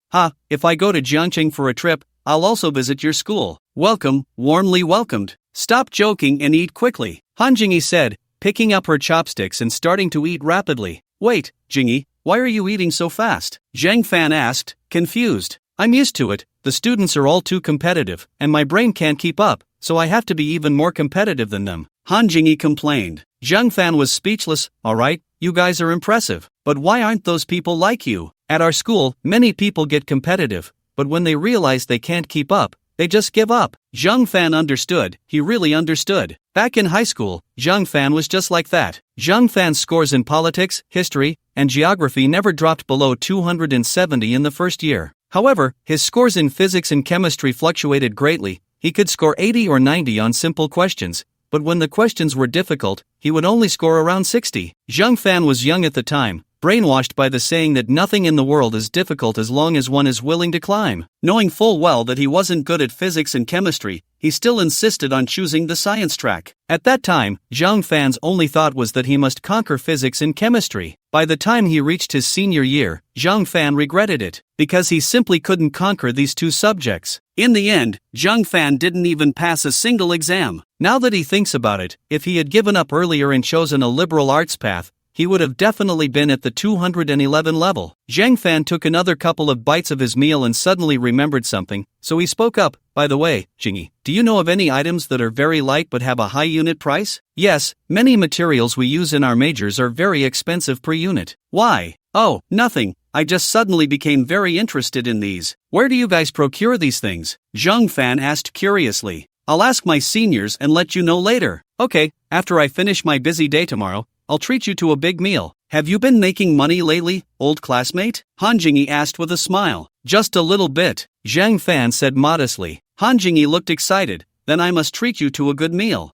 Speaker 1: If I go to Jiangqing for a trip, I'll also visit your school." "Welcome, warmly welcomed. Stop joking and eat quickly," Han Jingyi said, picking up her chopsticks and starting to eat rapidly. "Wait, Jingyi, why are you eating so fast?" Zhang Fan asked, confused. "I'm used to it. The students are all too competitive, and my brain can't keep up, so I have to be even more competitive than them," Han Jingyi complained. Zhang Fan was speechless. "All right, you guys are impressive, but why aren't those people like you? At our school, many people get competitive, but when they realize they can't keep up, they just give up." Zhang Fan understood. He really understood. Back in high school, Zhang Fan was just like that. Zhang Fan's scores in politics, history, and geography never dropped below 270 in the first year. However, his scores in physics and chemistry fluctuated greatly. He could score 80 or 90 on simple questions, but when the questions were difficult, he would only score around 60. Zhang Fan was young at the time, brainwashed by the saying that nothing in the world is difficult as long as one is willing to climb. Knowing full well that he wasn't good at physics and chemistry, he still insisted on choosing the science track. At that time, Zhang Fan's only thought was that he must conquer physics and chemistry. By the time he reached his senior year, Zhang Fan regretted it, because he simply couldn't conquer these 2 subjects. In the end, Zhang Fan didn't even pass a single exam. Now that he thinks about it, if he had given up earlier and chosen a liberal arts path, he would have definitely been at the 211 level. Zhang Fan took another couple of bites of his meal and suddenly remembered something, so he spoke up. "By the way, Jingyi, do you know of any items that are very light but have a high unit price?" "Yes, many materials we use in our majors are very expensive per unit." "Why?" "Oh, nothing. I just suddenly became very interested in these." "Where do you guys procure these things?" Zhang Fan asked curiously. "I'll ask my seniors and let you know later." "Okay, after I finish my busy day tomorrow, I'll treat you to a big meal." "Have you been making money lately, old classmate?" Han Jingyi asked with a smile. "Just a little bit," Zhang Fan said modestly. Han Jingyi looked excited. "Then I must treat you to a good meal."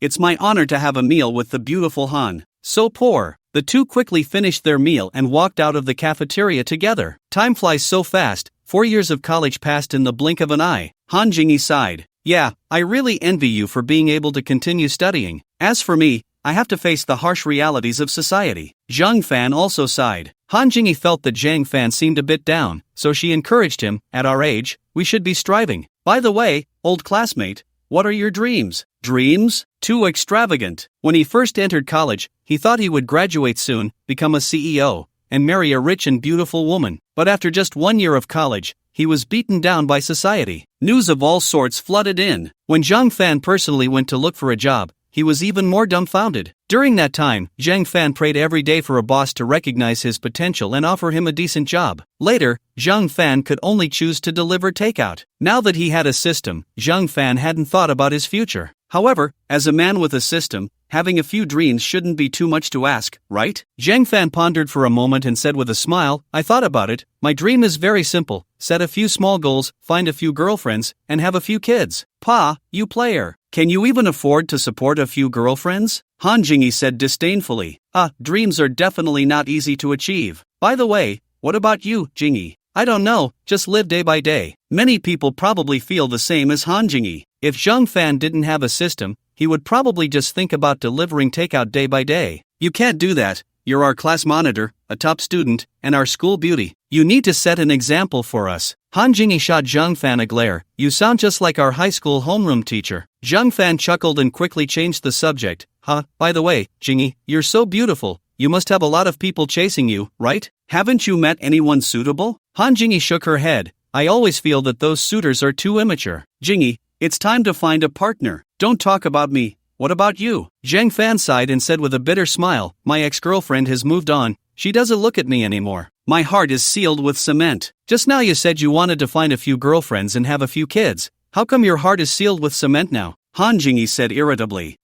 Speaker 1: It's my honor to have a meal with the beautiful Han. So poor." The two quickly finished their meal and walked out of the cafeteria together. Time flies so fast, 4 years of college passed in the blink of an eye. Han Jingyi sighed. "Yeah, I really envy you for being able to continue studying. As for me, I have to face the harsh realities of society. Zhang Fan also sighed. Han Jingyi felt that Zhang Fan seemed a bit down, so she encouraged him, at our age, we should be striving. By the way, old classmate, what are your dreams? Dreams? Too extravagant. When he first entered college, he thought he would graduate soon, become a CEO, and marry a rich and beautiful woman. But after just 1 year of college, he was beaten down by society. News of all sorts flooded in. When Zhang Fan personally went to look for a job, he was even more dumbfounded. During that time, Zhang Fan prayed every day for a boss to recognize his potential and offer him a decent job. Later, Zhang Fan could only choose to deliver takeout. Now that he had a system, Zhang Fan hadn't thought about his future. However, as a man with a system, having a few dreams shouldn't be too much to ask, right? Zhang Fan pondered for a moment and said with a smile, I thought about it. My dream is very simple. Set a few small goals, find a few girlfriends, and have a few kids. Pa, you player. Can you even afford to support a few girlfriends? Han Jingyi said disdainfully. Dreams are definitely not easy to achieve. By the way, what about you, Jingyi? I don't know, just live day by day. Many people probably feel the same as Han Jingyi. If Zhang Fan didn't have a system, he would probably just think about delivering takeout day by day. You can't do that. You're our class monitor, a top student, and our school beauty. You need to set an example for us. Han Jingyi shot Zhang Fan a glare. You sound just like our high school homeroom teacher. Zhang Fan chuckled and quickly changed the subject. By the way, Jingyi, you're so beautiful. You must have a lot of people chasing you, right? Haven't you met anyone suitable? Han Jingyi shook her head. I always feel that those suitors are too immature. Jingyi, it's time to find a partner. Don't talk about me. What about you? Zhang Fan sighed and said with a bitter smile, my ex-girlfriend has moved on. She doesn't look at me anymore. My heart is sealed with cement. Just now you said you wanted to find a few girlfriends and have a few kids. How come your heart is sealed with cement now? Han Jingyi said irritably.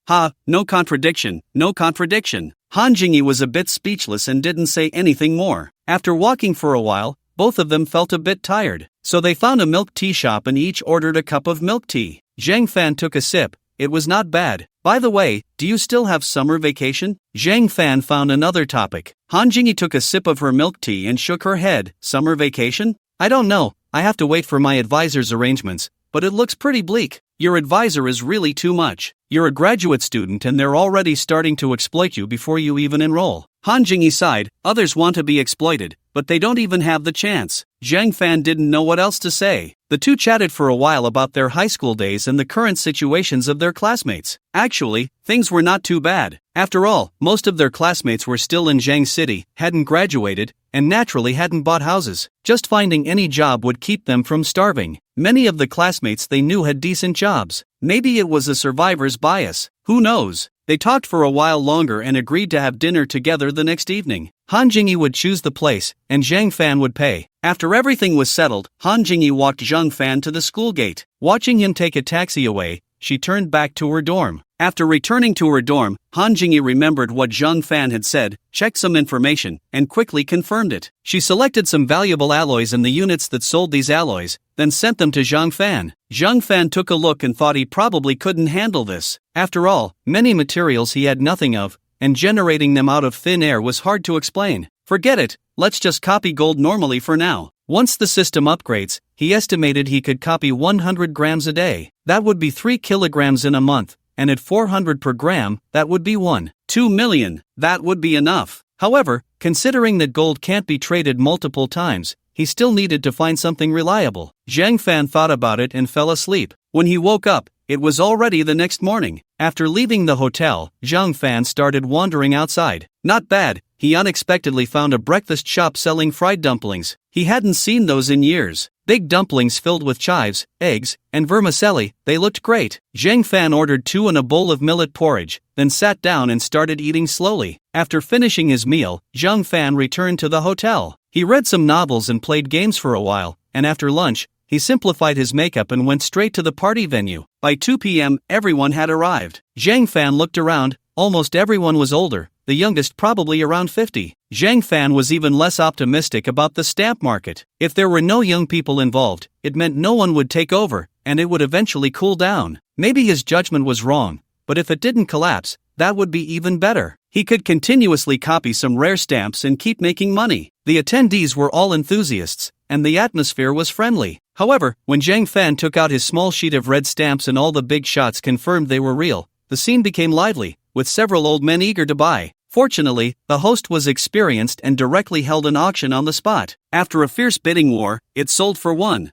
Speaker 1: No contradiction, no contradiction. Han Jingyi was a bit speechless and didn't say anything more. After walking for a while, both of them felt a bit tired. So they found a milk tea shop and each ordered a cup of milk tea. Zhang Fan took a sip. It was not bad. By the way, do you still have summer vacation? Zhang Fan found another topic. Han Jingyi took a sip of her milk tea and shook her head. Summer vacation? I don't know. I have to wait for my advisor's arrangements, but it looks pretty bleak. Your advisor is really too much. You're a graduate student and they're already starting to exploit you before you even enroll. Han Jingyi sighed. Others want to be exploited, but they don't even have the chance. Zhang Fan didn't know what else to say. The two chatted for a while about their high school days and the current situations of their classmates. Actually, things were not too bad. After all, most of their classmates were still in Jiang City, hadn't graduated, and naturally hadn't bought houses. Just finding any job would keep them from starving. Many of the classmates they knew had decent jobs. Maybe it was a survivor's bias. Who knows? They talked for a while longer and agreed to have dinner together the next evening. Han Jingyi would choose the place, and Zhang Fan would pay. After everything was settled, Han Jingyi walked Zhang Fan to the school gate. Watching him take a taxi away, she turned back to her dorm. After returning to her dorm, Han Jingyi remembered what Zhang Fan had said, checked some information, and quickly confirmed it. She selected some valuable alloys and the units that sold these alloys, then sent them to Zhang Fan. Zhang Fan took a look and thought he probably couldn't handle this. After all, many materials he had nothing of, and generating them out of thin air was hard to explain. Forget it, let's just copy gold normally for now. Once the system upgrades, he estimated he could copy 100 grams a day. That would be 3 kilograms in a month, and at 400 per gram, that would be 1.2 million. That would be enough. However, considering that gold can't be traded multiple times, he still needed to find something reliable. Zhang Fan thought about it and fell asleep. When he woke up, it was already the next morning. After leaving the hotel, Zhang Fan started wandering outside. Not bad, he unexpectedly found a breakfast shop selling fried dumplings. He hadn't seen those in years. Big dumplings filled with chives, eggs, and vermicelli, they looked great. Zhang Fan ordered 2 and a bowl of millet porridge, then sat down and started eating slowly. After finishing his meal, Zhang Fan returned to the hotel. He read some novels and played games for a while, and after lunch, he simplified his makeup and went straight to the party venue. By 2 p.m., everyone had arrived. Zhang Fan looked around. Almost everyone was older, the youngest probably around 50. Zhang Fan was even less optimistic about the stamp market. If there were no young people involved, it meant no one would take over, and it would eventually cool down. Maybe his judgment was wrong, but if it didn't collapse, that would be even better. He could continuously copy some rare stamps and keep making money. The attendees were all enthusiasts, and the atmosphere was friendly. However, when Zhang Fan took out his small sheet of red stamps and all the big shots confirmed they were real, the scene became lively. with several old men eager to buy. Fortunately, the host was experienced and directly held an auction on the spot. After a fierce bidding war, it sold for 1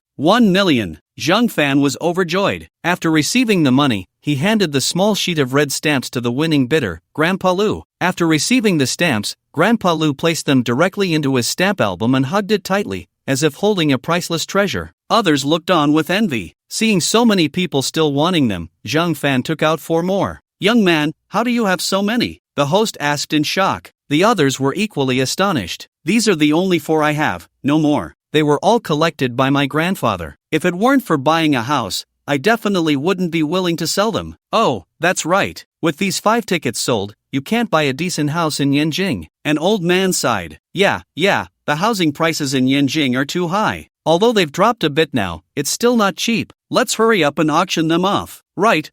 Speaker 1: million. Zhang Fan was overjoyed. After receiving the money, he handed the small sheet of red stamps to the winning bidder, Grandpa Lu. After receiving the stamps, Grandpa Lu placed them directly into his stamp album and hugged it tightly, as if holding a priceless treasure. Others looked on with envy. Seeing so many people still wanting them, Zhang Fan took out 4 more. "Young man, how do you have so many?" the host asked in shock. The others were equally astonished. "These are the only 4 I have, no more. They were all collected by my grandfather. If it weren't for buying a house, I definitely wouldn't be willing to sell them." "Oh, that's right. With these 5 tickets sold, you can't buy a decent house in Yin Jing." An old man sighed. Yeah, the housing prices in Yin Jing are too high. Although they've dropped a bit now, it's still not cheap. Let's hurry up and auction them off." Right,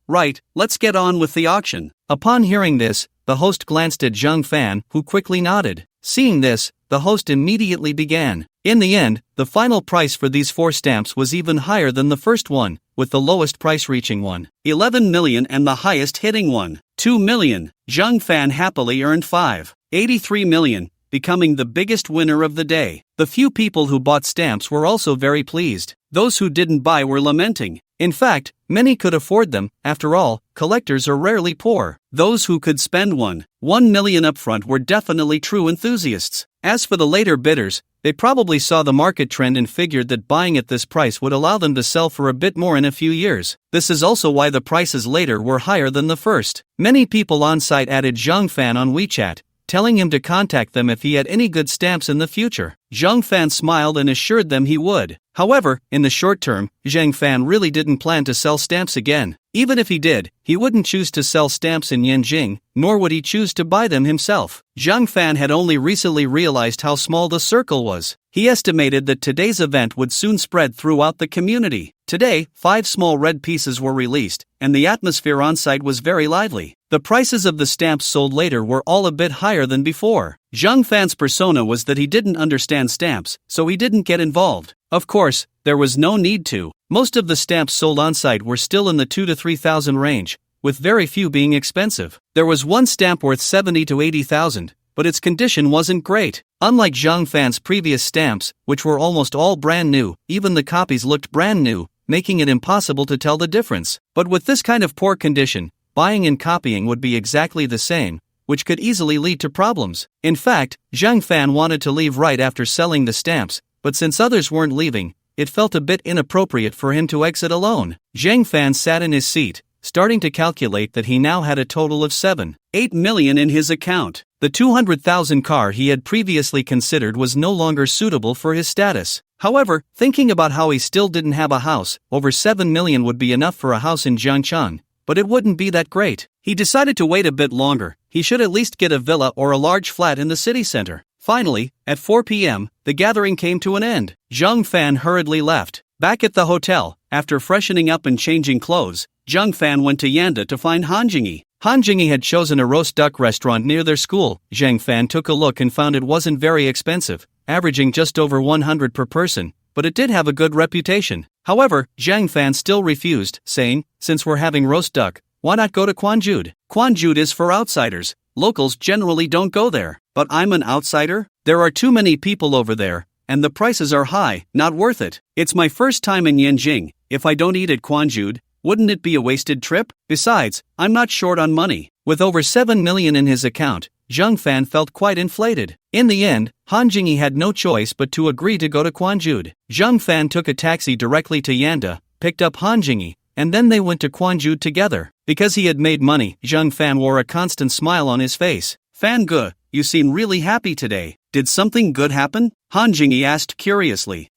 Speaker 1: let's get on with the auction." Upon hearing this, the host glanced at Zhang Fan, who quickly nodded. Seeing this, the host immediately began. In the end, the final price for these 4 stamps was even higher than the first one, with the lowest price reaching 11 million and the highest hitting 2 million. Zhang Fan happily earned 5.83 million, becoming the biggest winner of the day. The few people who bought stamps were also very pleased. Those who didn't buy were lamenting. In fact, many could afford them. After all, collectors are rarely poor. Those who could spend 1 million upfront were definitely true enthusiasts. As for the later bidders, they probably saw the market trend and figured that buying at this price would allow them to sell for a bit more in a few years. This is also why the prices later were higher than the first. Many people on site added Zhang Fan on WeChat, telling him to contact them if he had any good stamps in the future. Zhang Fan smiled and assured them he would. However, in the short term, Zhang Fan really didn't plan to sell stamps again. Even if he did, he wouldn't choose to sell stamps in Yin Jing, nor would he choose to buy them himself. Zhang Fan had only recently realized how small the circle was. He estimated that today's event would soon spread throughout the community. Today, 5 small red pieces were released, and the atmosphere on site was very lively. The prices of the stamps sold later were all a bit higher than before. Zhang Fan's persona was that he didn't understand stamps, so he didn't get involved. Of course, there was no need to. Most of the stamps sold on site were still in the 2,000 to 3,000 range, with very few being expensive. There was one stamp worth 70,000 to 80,000, but its condition wasn't great. Unlike Zhang Fan's previous stamps, which were almost all brand new, even the copies looked brand new, making it impossible to tell the difference. But with this kind of poor condition, buying and copying would be exactly the same, which could easily lead to problems. In fact, Zhang Fan wanted to leave right after selling the stamps, but since others weren't leaving, it felt a bit inappropriate for him to exit alone. Zhang Fan sat in his seat, starting to calculate that he now had a total of 7.8 million in his account. The 200,000 car he had previously considered was no longer suitable for his status. However, thinking about how he still didn't have a house, over 7 million would be enough for a house in Jiangcheng, but it wouldn't be that great. He decided to wait a bit longer. He should at least get a villa or a large flat in the city center. Finally, at 4 p.m., the gathering came to an end. Zhang Fan hurriedly left. Back at the hotel, after freshening up and changing clothes, Zhang Fan went to Yanda to find Han Jingyi. Han Jingyi had chosen a roast duck restaurant near their school. Zhang Fan took a look and found it wasn't very expensive, averaging just over 100 per person, but it did have a good reputation. However, Zhang Fan still refused, saying, "Since we're having roast duck, why not go to Quanjude? Quanjude is for outsiders. Locals generally don't go there." "But I'm an outsider? There are too many people over there, and the prices are high, not worth it. It's my first time in Yanjing. If I don't eat at Quanjude, wouldn't it be a wasted trip? Besides, I'm not short on money." With over 7 million in his account, Zhang Fan felt quite inflated. In the end, Han Jingyi had no choice but to agree to go to Quanjude. Zhang Fan took a taxi directly to Yanda, picked up Han Jingyi, and then they went to Quanjude together. Because he had made money, Zhang Fan wore a constant smile on his face. "Fan Ge, you seem really happy today. Did something good happen?" Han Jingyi asked curiously.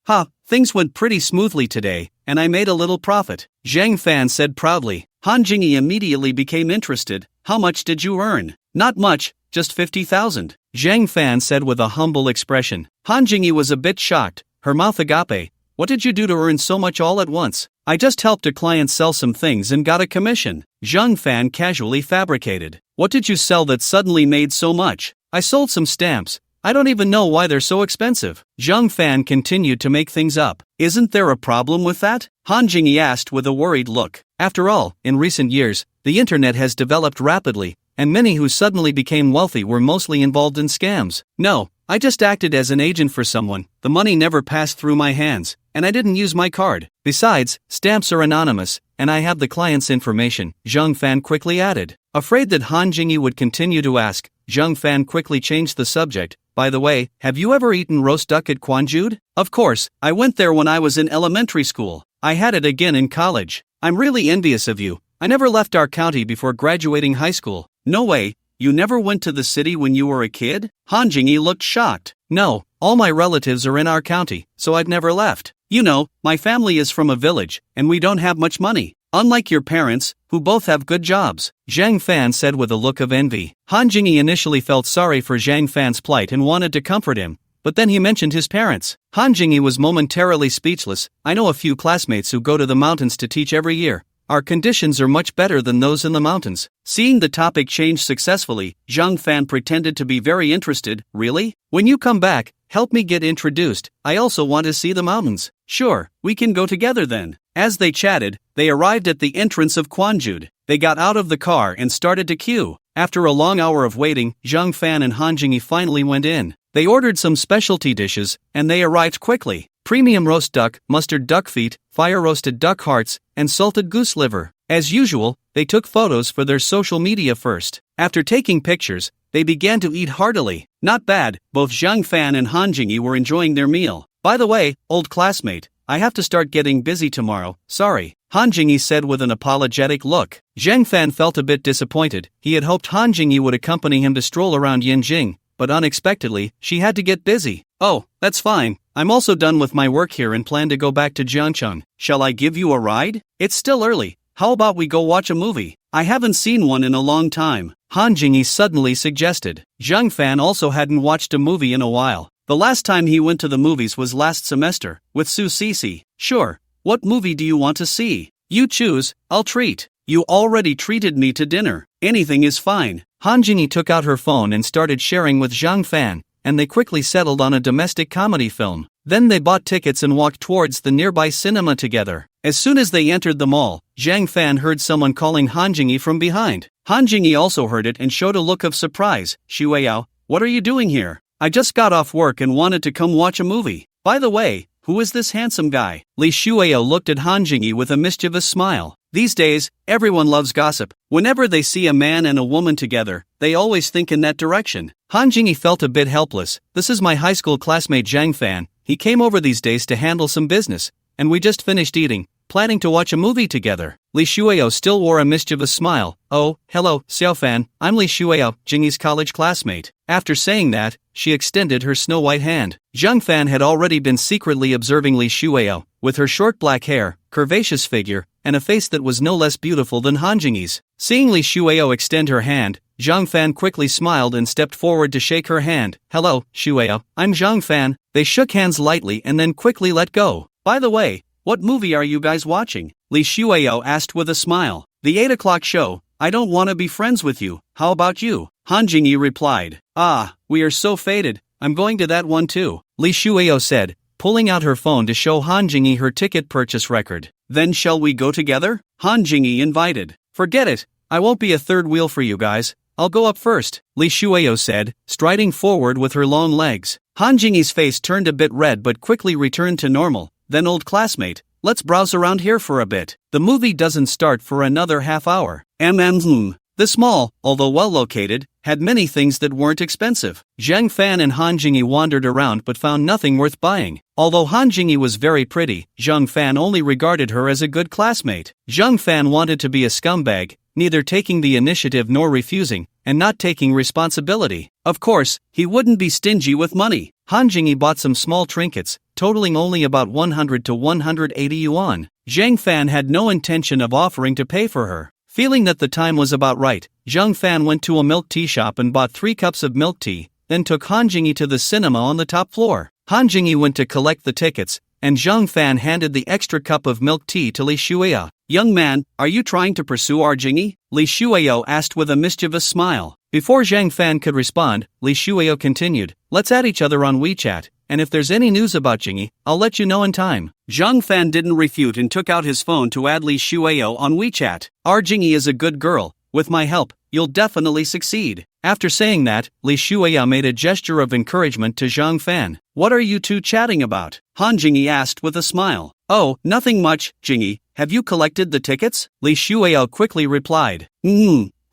Speaker 1: Things went pretty smoothly today, and I made a little profit," Zhang Fan said proudly. Han Jingyi immediately became interested. "How much did you earn?" "Not much, just 50,000, Zhang Fan said with a humble expression. Han Jingyi was a bit shocked, her mouth agape. "What did you do to earn so much all at once?" "I just helped a client sell some things and got a commission," Zhang Fan casually fabricated. "What did you sell that suddenly made so much?" "I sold some stamps. I don't even know why they're so expensive." Zhang Fan continued to make things up. "Isn't there a problem with that?" Han Jingyi asked with a worried look. After all, in recent years, the internet has developed rapidly, and many who suddenly became wealthy were mostly involved in scams. No, I just acted as an agent for someone, the money never passed through my hands, and I didn't use my card. Besides, stamps are anonymous, and I have the client's information, Zhang Fan quickly added. Afraid that Han Jingyi would continue to ask, Zhang Fan quickly changed the subject. By the way, have you ever eaten roast duck at Quanjude? Of course, I went there when I was in elementary school. I had it again in college. I'm really envious of you. I never left our county before graduating high school. No way, you never went to the city when you were a kid? Han Jingyi looked shocked. No, all my relatives are in our county, so I've never left. You know, my family is from a village, and we don't have much money. Unlike your parents, who both have good jobs, Zhang Fan said with a look of envy. Han Jingyi initially felt sorry for Zhang Fan's plight and wanted to comfort him, but then he mentioned his parents. Han Jingyi was momentarily speechless. I know a few classmates who go to the mountains to teach every year. Our conditions are much better than those in the mountains. Seeing the topic change successfully, Zhang Fan pretended to be very interested. Really? When you come back, help me get introduced. I also want to see the mountains. Sure, we can go together then. As they chatted, they arrived at the entrance of Quanjude. They got out of the car and started to queue. After a long hour of waiting, Zhang Fan and Han Jingyi finally went in. They ordered some specialty dishes, and they arrived quickly. Premium roast duck, mustard duck feet, fire-roasted duck hearts, and salted goose liver. As usual, they took photos for their social media first. After taking pictures, they began to eat heartily. Not bad, both Zhang Fan and Han Jingyi were enjoying their meal. By the way, old classmate, I have to start getting busy tomorrow, sorry, Han Jingyi said with an apologetic look. Zhang Fan felt a bit disappointed. He had hoped Han Jingyi would accompany him to stroll around Yin Jing, but unexpectedly, she had to get busy. Oh, that's fine. I'm also done with my work here and plan to go back to Jiangcheng. Shall I give you a ride? It's still early. How about we go watch a movie? I haven't seen one in a long time, Han Jingyi suddenly suggested. Zhang Fan also hadn't watched a movie in a while. The last time he went to the movies was last semester, with Su Cece. Sure, what movie do you want to see? You choose, I'll treat. You already treated me to dinner. Anything is fine. Han Jingyi took out her phone and started sharing with Zhang Fan, and they quickly settled on a domestic comedy film. Then they bought tickets and walked towards the nearby cinema together. As soon as they entered the mall, Zhang Fan heard someone calling Han Jingyi from behind. Han Jingyi also heard it and showed a look of surprise. Shueyao, what are you doing here? I just got off work and wanted to come watch a movie. By the way, who is this handsome guy? Li Shueyao looked at Han Jingyi with a mischievous smile. These days, everyone loves gossip. Whenever they see a man and a woman together, they always think in that direction. Han Jingyi felt a bit helpless. This is my high school classmate Zhang Fan. He came over these days to handle some business, and we just finished eating, planning to watch a movie together. Li Shueyao still wore a mischievous smile. Oh, hello, Xiao Fan, I'm Li Shueyao, Jingyi's college classmate. After saying that, she extended her snow-white hand. Zhang Fan had already been secretly observing Li Shueyao, with her short black hair, curvaceous figure, and a face that was no less beautiful than Han Jingyi's. Seeing Li Shueyao extend her hand, Zhang Fan quickly smiled and stepped forward to shake her hand. Hello, Shueyao, I'm Zhang Fan. They shook hands lightly and then quickly let go. By the way, what movie are you guys watching? Li Shueyao asked with a smile. The 8 o'clock show. I don't want to be friends with you. How about you? Han Jingyi replied. Ah, we are so fated. I'm going to that one too, Li Shueyao said, pulling out her phone to show Han Jingyi her ticket purchase record. Then shall we go together? Han Jingyi invited. Forget it. I won't be a third wheel for you guys. I'll go up first, Li Shueyao said, striding forward with her long legs. Han Jingyi's face turned a bit red but quickly returned to normal. Then old classmate, let's browse around here for a bit. The movie doesn't start for another half hour. The mall, although well located, had many things that weren't expensive. Zhang Fan and Han Jingyi wandered around but found nothing worth buying. Although Han Jingyi was very pretty, Zhang Fan only regarded her as a good classmate. Zhang Fan wanted to be a scumbag, neither taking the initiative nor refusing, and not taking responsibility. Of course, he wouldn't be stingy with money. Han Jingyi bought some small trinkets, totaling only about 100 to 180 yuan. Zhang Fan had no intention of offering to pay for her. Feeling that the time was about right, Zhang Fan went to a milk tea shop and bought 3 cups of milk tea, then took Han Jingyi to the cinema on the top floor. Han Jingyi went to collect the tickets, and Zhang Fan handed the extra cup of milk tea to Li Shueyao. Young man, are you trying to pursue our Jingyi? Li Shueyao asked with a mischievous smile. Before Zhang Fan could respond, Li Shueyao continued, let's add each other on WeChat, and if there's any news about Jingyi, I'll let you know in time. Zhang Fan didn't refute and took out his phone to add Li Shueyao on WeChat. Our Jingyi is a good girl, with my help, you'll definitely succeed. After saying that, Li Shuya made a gesture of encouragement to Zhang Fan. What are you two chatting about? Han Jingyi asked with a smile. Oh, nothing much, Jingyi. Have you collected the tickets? Li Shuya quickly replied.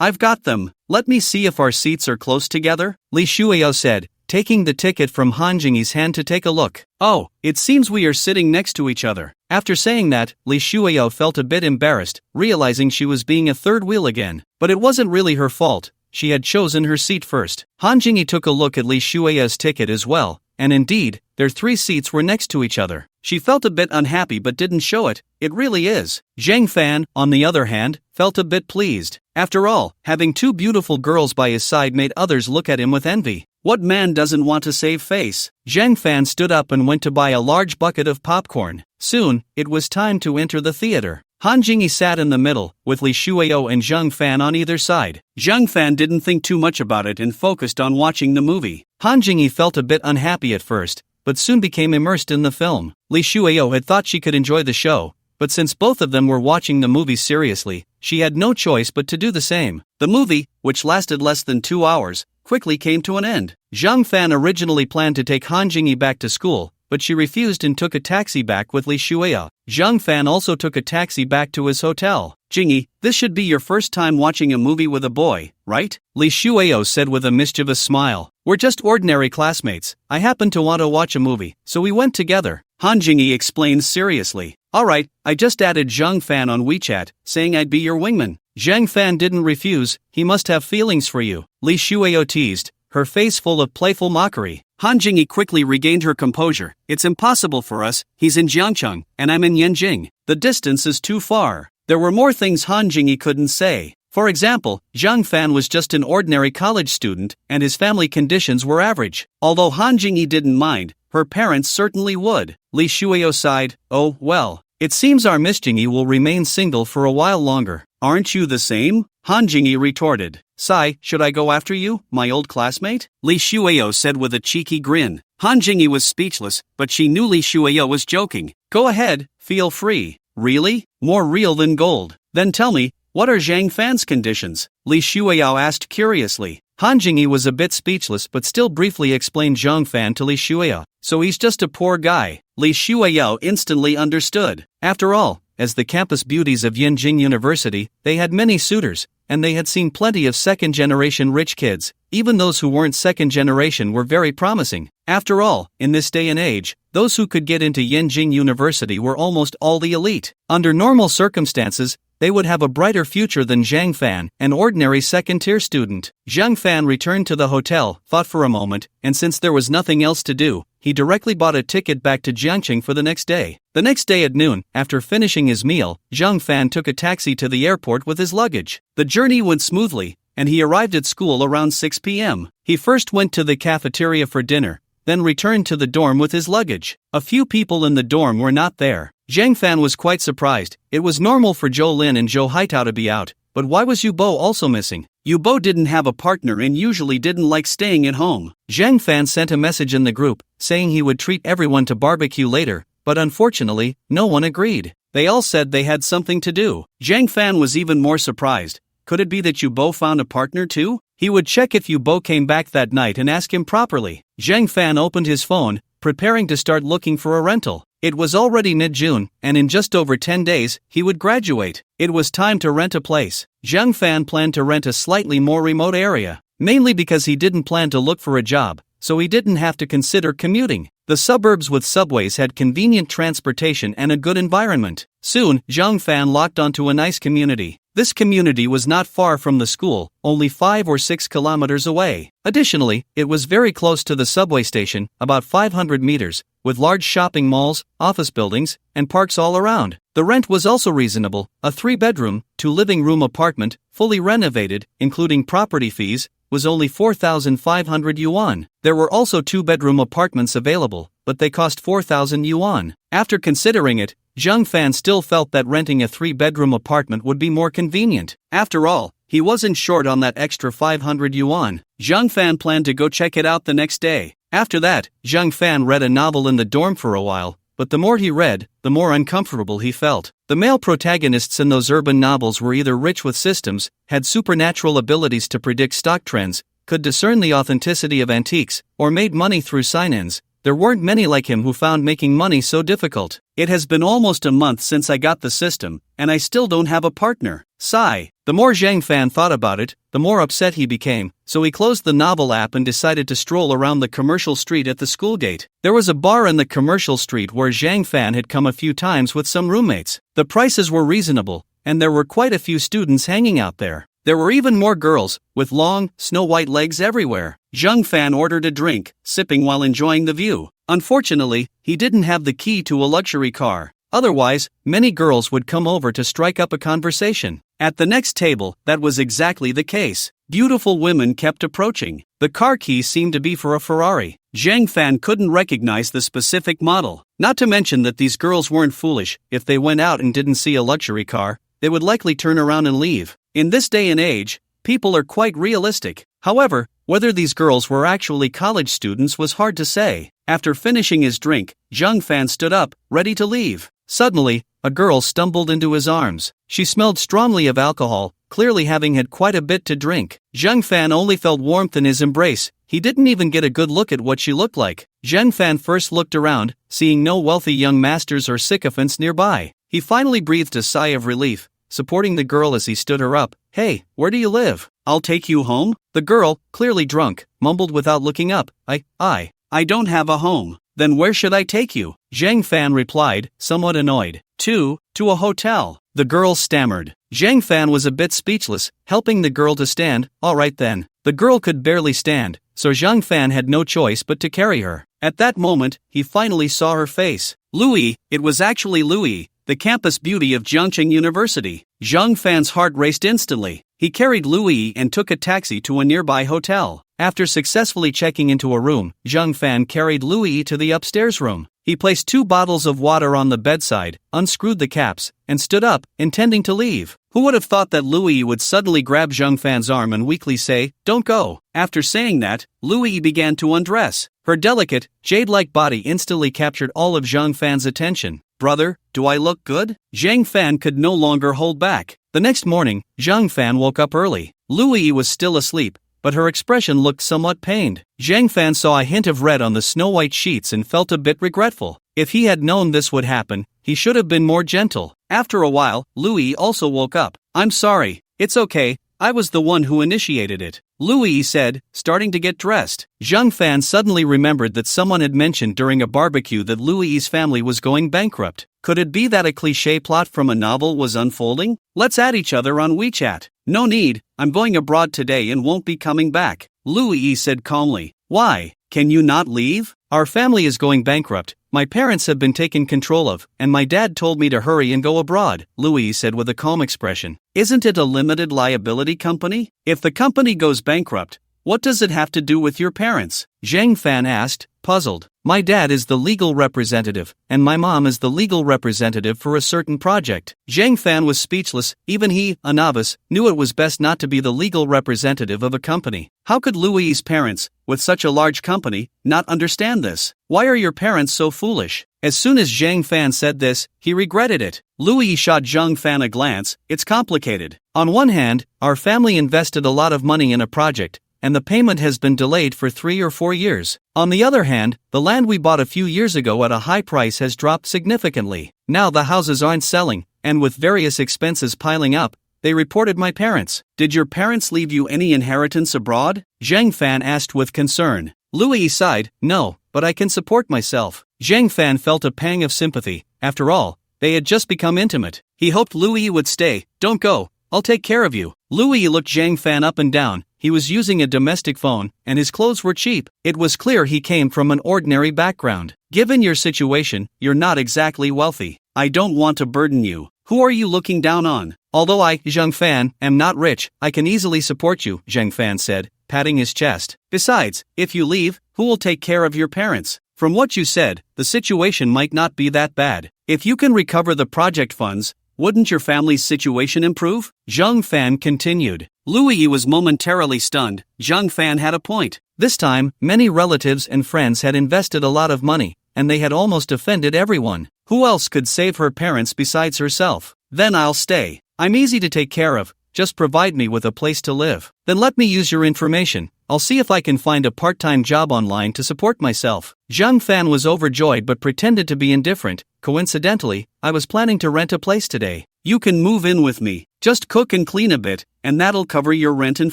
Speaker 1: I've got them. Let me see if our seats are close together, Li Shuya said, taking the ticket from Han Jingyi's hand to take a look. Oh, it seems we are sitting next to each other. After saying that, Li Shuya felt a bit embarrassed, realizing she was being a third wheel again. But it wasn't really her fault. She had chosen her seat first. Han Jingyi took a look at Li Shuya's ticket as well, and indeed, their 3 seats were next to each other. She felt a bit unhappy but didn't show it. It really is. Zhang Fan, on the other hand, felt a bit pleased. After all, having 2 beautiful girls by his side made others look at him with envy. What man doesn't want to save face? Zhang Fan stood up and went to buy a large bucket of popcorn. Soon, it was time to enter the theater. Han Jingyi sat in the middle, with Li Shuya and Zhang Fan on either side. Zhang Fan didn't think too much about it and focused on watching the movie. Han Jingyi felt a bit unhappy at first, but soon became immersed in the film. Li Shuya had thought she could enjoy the show, but since both of them were watching the movie seriously, she had no choice but to do the same. The movie, which lasted less than 2 hours, quickly came to an end. Zhang Fan originally planned to take Han Jingyi back to school, but she refused and took a taxi back with Li Shuya. Zhang Fan also took a taxi back to his hotel. Jingyi, this should be your first time watching a movie with a boy, right? Li Shuya said with a mischievous smile. We're just ordinary classmates. I happened to want to watch a movie, so we went together. Han Jingyi explained seriously. Alright, I just added Zhang Fan on WeChat, saying I'd be your wingman. Zhang Fan didn't refuse, he must have feelings for you. Li Shuya teased, her face full of playful mockery. Han Jingyi quickly regained her composure. It's impossible for us, he's in Jiangcheng, and I'm in Yin Jing. The distance is too far. There were more things Han Jingyi couldn't say. For example, Zhang Fan was just an ordinary college student, and his family conditions were average. Although Han Jingyi didn't mind, her parents certainly would. Li Shuya sighed, oh, well, it seems our Miss Jingyi will remain single for a while longer. Aren't you the same? Han Jingyi retorted. Sigh, should I go after you, my old classmate? Li Shuya said with a cheeky grin. Han Jingyi was speechless, but she knew Li Shuya was joking. Go ahead, feel free. Really? More real than gold. Then tell me, what are Zhang Fan's conditions? Li Shuya asked curiously. Han Jingyi was a bit speechless but still briefly explained Zhang Fan to Li Shuya. So he's just a poor guy. Li Shuya instantly understood. After all, as the campus beauties of Yin Jing University, they had many suitors, and they had seen plenty of second-generation rich kids. Even those who weren't second-generation were very promising. After all, in this day and age, those who could get into Yin Jing University were almost all the elite. Under normal circumstances, they would have a brighter future than Zhang Fan, an ordinary second-tier student. Zhang Fan returned to the hotel, thought for a moment, and since there was nothing else to do, he directly bought a ticket back to Jiangcheng for the next day. The next day at noon, after finishing his meal, Zhang Fan took a taxi to the airport with his luggage. The journey went smoothly, and he arrived at school around 6 p.m. He first went to the cafeteria for dinner, then returned to the dorm with his luggage. A few people in the dorm were not there. Zhang Fan was quite surprised. It was normal for Zhou Lin and Zhou Haitao to be out, but why was Yu Bo also missing? Yu Bo didn't have a partner and usually didn't like staying at home. Zhang Fan sent a message in the group, saying he would treat everyone to barbecue later, but unfortunately, no one agreed. They all said they had something to do. Zhang Fan was even more surprised. Could it be that Yu Bo found a partner too? He would check if Yu Bo came back that night and ask him properly. Zhang Fan opened his phone, preparing to start looking for a rental. It was already mid-June, and in just over 10 days, he would graduate. It was time to rent a place. Zhang Fan planned to rent a slightly more remote area, mainly because he didn't plan to look for a job, so he didn't have to consider commuting. The suburbs with subways had convenient transportation and a good environment. Soon, Zhang Fan locked onto a nice community. This community was not far from the school, only 5 or 6 kilometers away. Additionally, it was very close to the subway station, about 500 meters, with large shopping malls, office buildings, and parks all around. The rent was also reasonable, a 3-bedroom, 2-living-room apartment, fully renovated, including property fees, was only 4,500 yuan. There were also 2-bedroom apartments available, but they cost 4,000 yuan. After considering it, Zhang Fan still felt that renting a 3-bedroom apartment would be more convenient. After all, he wasn't short on that extra 500 yuan. Zhang Fan planned to go check it out the next day. After that, Zhang Fan read a novel in the dorm for a while, but the more he read, the more uncomfortable he felt. The male protagonists in those urban novels were either rich with systems, had supernatural abilities to predict stock trends, could discern the authenticity of antiques, or made money through sign-ins. There weren't many like him who found making money so difficult. It has been almost a month since I got the system, and I still don't have a partner. Sigh. The more Zhang Fan thought about it, the more upset he became, so he closed the novel app and decided to stroll around the commercial street at the school gate. There was a bar in the commercial street where Zhang Fan had come a few times with some roommates. The prices were reasonable, and there were quite a few students hanging out there. There were even more girls, with long, snow-white legs everywhere. Zhang Fan ordered a drink, sipping while enjoying the view. Unfortunately, he didn't have the key to a luxury car. Otherwise, many girls would come over to strike up a conversation. At the next table, that was exactly the case. Beautiful women kept approaching. The car key seemed to be for a Ferrari. Zhang Fan couldn't recognize the specific model. Not to mention that these girls weren't foolish. If they went out and didn't see a luxury car, they would likely turn around and leave. In this day and age, people are quite realistic. However, whether these girls were actually college students was hard to say. After finishing his drink, Zhang Fan stood up, ready to leave. Suddenly, a girl stumbled into his arms. She smelled strongly of alcohol, clearly having had quite a bit to drink. Zhang Fan only felt warmth in his embrace. He didn't even get a good look at what she looked like. Zhang Fan first looked around, seeing no wealthy young masters or sycophants nearby. He finally breathed a sigh of relief, supporting the girl as he stood her up. "Hey, where do you live? I'll take you home." The girl, clearly drunk, mumbled without looking up. I don't have a home." "Then where should I take you?" Zhang Fan replied, somewhat annoyed. To a hotel." The girl stammered. Zhang Fan was a bit speechless, helping the girl to stand. "All right then." The girl could barely stand, so Zhang Fan had no choice but to carry her. At that moment, he finally saw her face. Louis, it was actually Louis, the campus beauty of Jiangqing University. Zhang Fan's heart raced instantly. He carried Louis and took a taxi to a nearby hotel. After successfully checking into a room, Zhang Fan carried Louis to the upstairs room. He placed 2 bottles of water on the bedside, unscrewed the caps, and stood up, intending to leave. Who would have thought that Louis would suddenly grab Zhang Fan's arm and weakly say, "Don't go." After saying that, Louis began to undress. Her delicate, jade-like body instantly captured all of Zhang Fan's attention. "Brother, do I look good?" Zhang Fan could no longer hold back. The next morning, Zhang Fan woke up early. Louis was still asleep, but her expression looked somewhat pained. Zhang Fan saw a hint of red on the snow-white sheets and felt a bit regretful. If he had known this would happen, he should have been more gentle. After a while, Louis also woke up. "I'm sorry. It's okay. I was the one who initiated it," Louis said, starting to get dressed. Zhang Fan suddenly remembered that someone had mentioned during a barbecue that Louis's family was going bankrupt. Could it be that a cliché plot from a novel was unfolding? "Let's add each other on WeChat." "No need, I'm going abroad today and won't be coming back," Louis said calmly. "Why? Can you not leave?" "Our family is going bankrupt. My parents have been taken control of, and my dad told me to hurry and go abroad," Louis said with a calm expression. "Isn't it a limited liability company? If the company goes bankrupt, what does it have to do with your parents?" Zhang Fan asked, puzzled. "My dad is the legal representative, and my mom is the legal representative for a certain project." Zhang Fan was speechless. Even he, a novice, knew it was best not to be the legal representative of a company. How could Louis's parents, with such a large company, not understand this? "Why are your parents so foolish?" As soon as Zhang Fan said this, he regretted it. Louis shot Zhang Fan a glance. "It's complicated. On one hand, our family invested a lot of money in a project, and the payment has been delayed for 3 or 4 years. On the other hand, the land we bought a few years ago at a high price has dropped significantly. Now the houses aren't selling, and with various expenses piling up, they reported my parents." "Did your parents leave you any inheritance abroad?" Zhang Fan asked with concern. Louis sighed. "No, but I can support myself." Zhang Fan felt a pang of sympathy. After all, they had just become intimate. He hoped Louis would stay. "Don't go, I'll take care of you." Louis looked Zhang Fan up and down. He was using a domestic phone, and his clothes were cheap. It was clear he came from an ordinary background. "Given your situation, you're not exactly wealthy. I don't want to burden you. Who are you looking down on?" "Although I, Zhang Fan, am not rich, I can easily support you," Zhang Fan said, patting his chest. "Besides, if you leave, who will take care of your parents? From what you said, the situation might not be that bad. If you can recover the project funds, wouldn't your family's situation improve?" Zhang Fan continued. Louis was momentarily stunned. Zhang Fan had a point. This time, many relatives and friends had invested a lot of money, and they had almost offended everyone. Who else could save her parents besides herself? Then I'll stay. I'm easy to take care of, just provide me with a place to live. Then let me use your information. I'll see if I can find a part-time job online to support myself. Zhang Fan was overjoyed but pretended to be indifferent. Coincidentally, I was planning to rent a place today. You can move in with me. Just cook and clean a bit, and that'll cover your rent and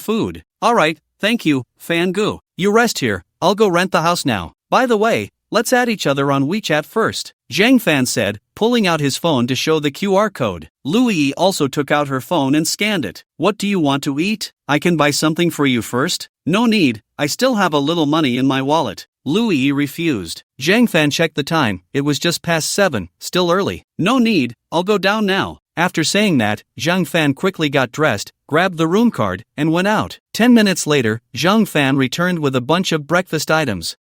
Speaker 1: food. Alright, thank you, Fan Gu. You rest here, I'll go rent the house now. By the way, let's add each other on WeChat first, Zhang Fan said, pulling out his phone to show the QR code. Lu Yi also took out her phone and scanned it. What do you want to eat? I can buy something for you first. No need, I still have a little money in my wallet. Lu Yi refused. Zhang Fan checked the time, it was just past 7, still early. No need, I'll go down now. After saying that, Zhang Fan quickly got dressed, grabbed the room card, and went out. 10 minutes later, Zhang Fan returned with a bunch of breakfast items.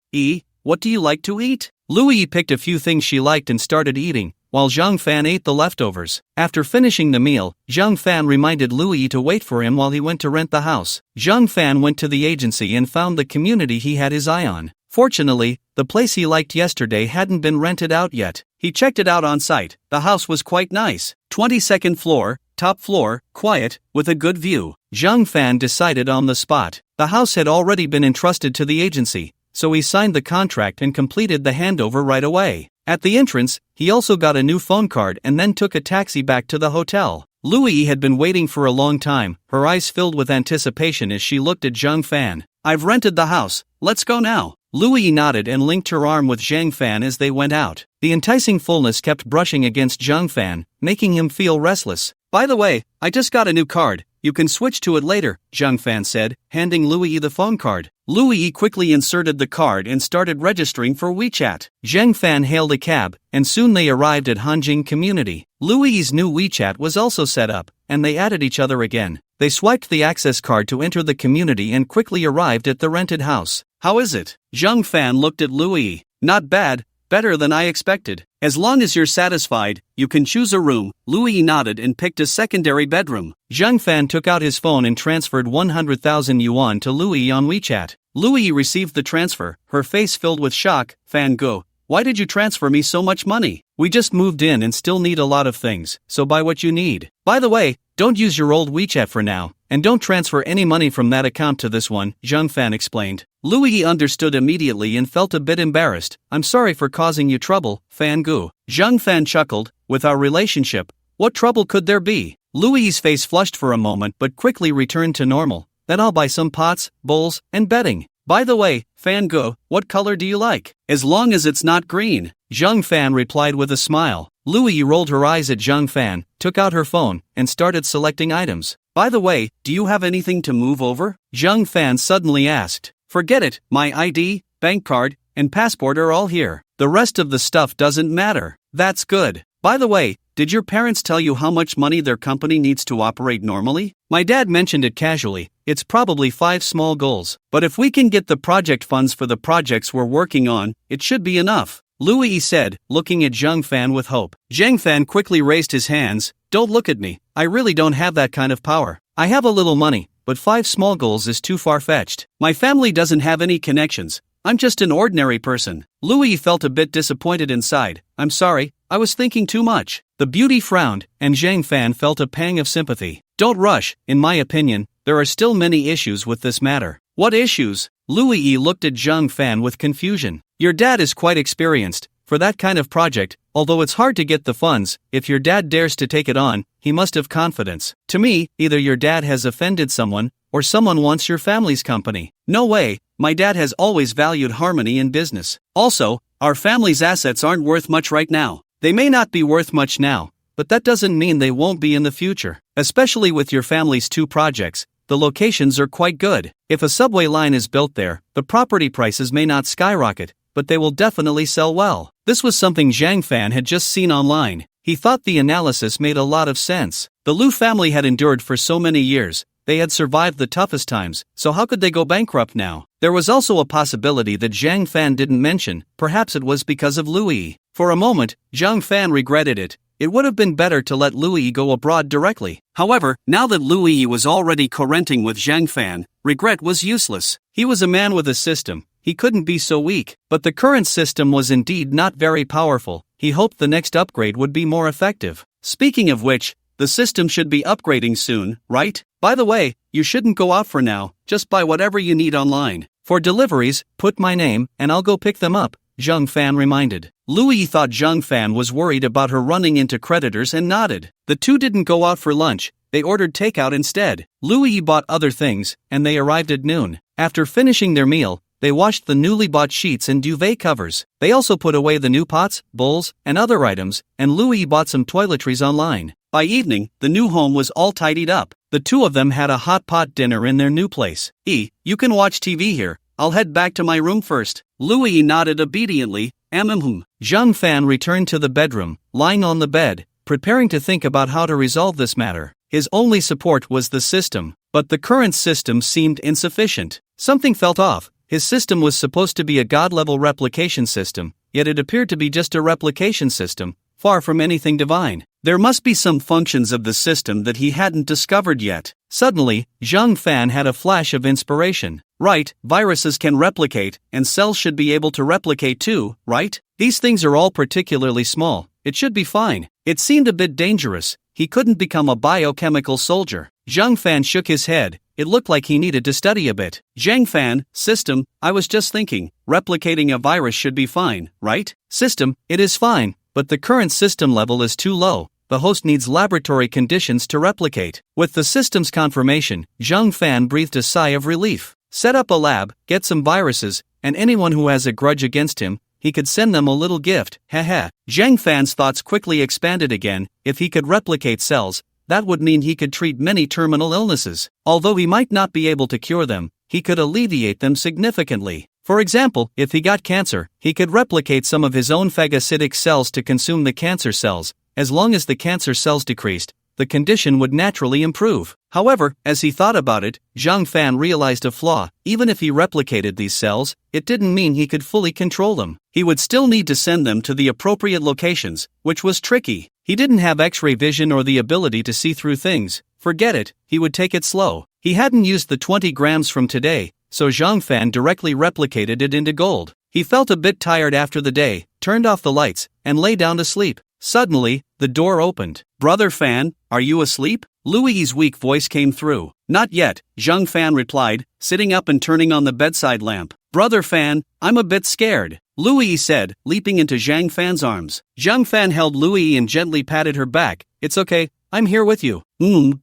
Speaker 1: What do you like to eat? Lu Yi picked a few things she liked and started eating, while Zhang Fan ate the leftovers. After finishing the meal, Zhang Fan reminded Lu Yi to wait for him while he went to rent the house. Zhang Fan went to the agency and found the community he had his eye on. Fortunately, the place he liked yesterday hadn't been rented out yet. He checked it out on site. The house was quite nice. 22nd floor, top floor, quiet, with a good view. Zhang Fan decided on the spot. The house had already been entrusted to the agency, so he signed the contract and completed the handover right away. At the entrance, he also got a new phone card and then took a taxi back to the hotel. Lu Yi had been waiting for a long time, her eyes filled with anticipation as she looked at Zhang Fan. I've rented the house, let's go now. Lu Yi nodded and linked her arm with Zhang Fan as they went out. The enticing fullness kept brushing against Zhang Fan, making him feel restless. By the way, I just got a new card, you can switch to it later, Zhang Fan said, handing Lu Yi the phone card. Lu Yi quickly inserted the card and started registering for WeChat. Zhang Fan hailed a cab, and soon they arrived at Hanjing Community. Lu Yi's new WeChat was also set up, and they added each other again. They swiped the access card to enter the community and quickly arrived at the rented house. How is it? Zhang Fan looked at Lu Yi. Not bad, better than I expected. As long as you're satisfied, you can choose a room. Lu Yi nodded and picked a secondary bedroom. Zhang Fan took out his phone and transferred 100,000 yuan to Lu Yi on WeChat. Lu Yi received the transfer, her face filled with shock. Fan Gu, why did you transfer me so much money? We just moved in and still need a lot of things, so buy what you need. By the way, don't use your old WeChat for now, and don't transfer any money from that account to this one, Zhang Fan explained. Lu Yi understood immediately and felt a bit embarrassed. I'm sorry for causing you trouble, Fan Gu. Zhang Fan chuckled, with our relationship, what trouble could there be? Lu Yi's face flushed for a moment but quickly returned to normal. Then I'll buy some pots, bowls, and bedding. By the way, Fan Gu, what color do you like? As long as it's not green, Zhang Fan replied with a smile. Lu Yi rolled her eyes at Zhang Fan, took out her phone, and started selecting items. By the way, do you have anything to move over? Zhang Fan suddenly asked. Forget it, my ID, bank card, and passport are all here. The rest of the stuff doesn't matter. That's good. By the way, did your parents tell you how much money their company needs to operate normally? My dad mentioned it casually. It's probably 5 small goals. But if we can get the project funds for the projects we're working on, it should be enough, Lu Yi said, looking at Zhang Fan with hope. Zhang Fan quickly raised his hands. Don't look at me. I really don't have that kind of power. I have a little money, but 5 small goals is too far-fetched. My family doesn't have any connections. I'm just an ordinary person. Lu Yi felt a bit disappointed inside. I'm sorry, I was thinking too much. The beauty frowned, and Zhang Fan felt a pang of sympathy. Don't rush, in my opinion, there are still many issues with this matter. What issues? Lu Yi looked at Zhang Fan with confusion. Your dad is quite experienced for that kind of project, although it's hard to get the funds. If your dad dares to take it on, he must have confidence. To me, either your dad has offended someone, or someone wants your family's company. No way, my dad has always valued harmony in business. Also, our family's assets aren't worth much right now. They may not be worth much now, but that doesn't mean they won't be in the future. Especially with your family's 2 projects, the locations are quite good. If a subway line is built there, the property prices may not skyrocket, but they will definitely sell well. This was something Zhang Fan had just seen online. He thought the analysis made a lot of sense. The Lu family had endured for so many years. They had survived the toughest times, so how could they go bankrupt now? There was also a possibility that Zhang Fan didn't mention. Perhaps it was because of Lu Yi. For a moment, Zhang Fan regretted it. It would have been better to let Lu Yi go abroad directly. However, now that Lu Yi was already co-renting with Zhang Fan, regret was useless. He was a man with a system. he couldn't be so weak. But the current system was indeed not very powerful. He hoped the next upgrade would be more effective. Speaking of which, the system should be upgrading soon, right? By the way, you shouldn't go out for now, just buy whatever you need online. For deliveries, put my name, and I'll go pick them up, Zhang Fan reminded. Louis thought Zhang Fan was worried about her running into creditors and nodded. The two didn't go out for lunch, they ordered takeout instead. Louis bought other things, and they arrived at noon. After finishing their meal, they washed the newly bought sheets and duvet covers. They also put away the new pots, bowls, and other items, and Louis bought some toiletries online. By evening, the new home was all tidied up. The two of them had a hot pot dinner in their new place. You can watch TV here, I'll head back to my room first. Louis nodded obediently. Zhang Fan returned to the bedroom, lying on the bed, preparing to think about how to resolve this matter. His only support was the system, but the current system seemed insufficient. Something felt off. His system was supposed to be a god-level replication system, yet it appeared to be just a replication system, far from anything divine. There must be some functions of the system that he hadn't discovered yet. Suddenly, Zhang Fan had a flash of inspiration. Right, viruses can replicate, and cells should be able to replicate too, right? These things are all particularly small. It should be fine. It seemed a bit dangerous. He couldn't become a biochemical soldier. Zhang Fan shook his head. It looked like he needed to study a bit. Zhang Fan, system, I was just thinking, replicating a virus should be fine, right? System, it is fine, but the current system level is too low. The host needs laboratory conditions to replicate. With the system's confirmation, Zhang Fan breathed a sigh of relief. Set up a lab, get some viruses, and anyone who has a grudge against him, he could send them a little gift, haha. Zhang Fan's thoughts quickly expanded again. If he could replicate cells, that would mean he could treat many terminal illnesses. Although he might not be able to cure them, he could alleviate them significantly. For example, if he got cancer, he could replicate some of his own phagocytic cells to consume the cancer cells. As long as the cancer cells decreased, the condition would naturally improve. However, as he thought about it, Zhang Fan realized a flaw. Even if he replicated these cells, it didn't mean he could fully control them. He would still need to send them to the appropriate locations, which was tricky. He didn't have X-ray vision or the ability to see through things. Forget it, he would take it slow. He hadn't used the 20 grams from today, so Zhang Fan directly replicated it into gold. He felt a bit tired after the day, turned off the lights, and lay down to sleep. Suddenly, the door opened. Brother Fan, are you asleep? Louis's weak voice came through. Not yet, Zhang Fan replied, sitting up and turning on the bedside lamp. Brother Fan, I'm a bit scared, Louis said, leaping into Zhang Fan's arms. Zhang Fan held Louis and gently patted her back. It's okay, I'm here with you.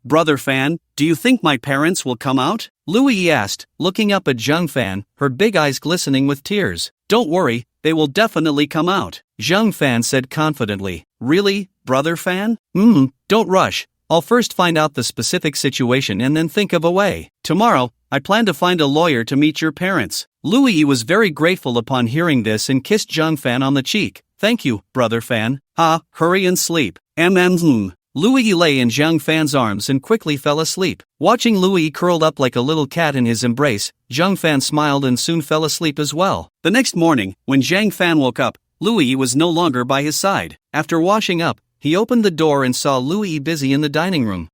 Speaker 1: Brother Fan, do you think my parents will come out? Louis asked, looking up at Zhang Fan, her big eyes glistening with tears. Don't worry, they will definitely come out, Zhang Fan said confidently. Really, Brother Fan? Don't rush. I'll first find out the specific situation and then think of a way. Tomorrow, I plan to find a lawyer to meet your parents. Louis was very grateful upon hearing this and kissed Zhang Fan on the cheek. Thank you, Brother Fan. Hurry and sleep. Louis lay in Zhang Fan's arms and quickly fell asleep. Watching Louis curled up like a little cat in his embrace, Zhang Fan smiled and soon fell asleep as well. The next morning, when Zhang Fan woke up, Louis was no longer by his side. After washing up, he opened the door and saw Louis busy in the dining room.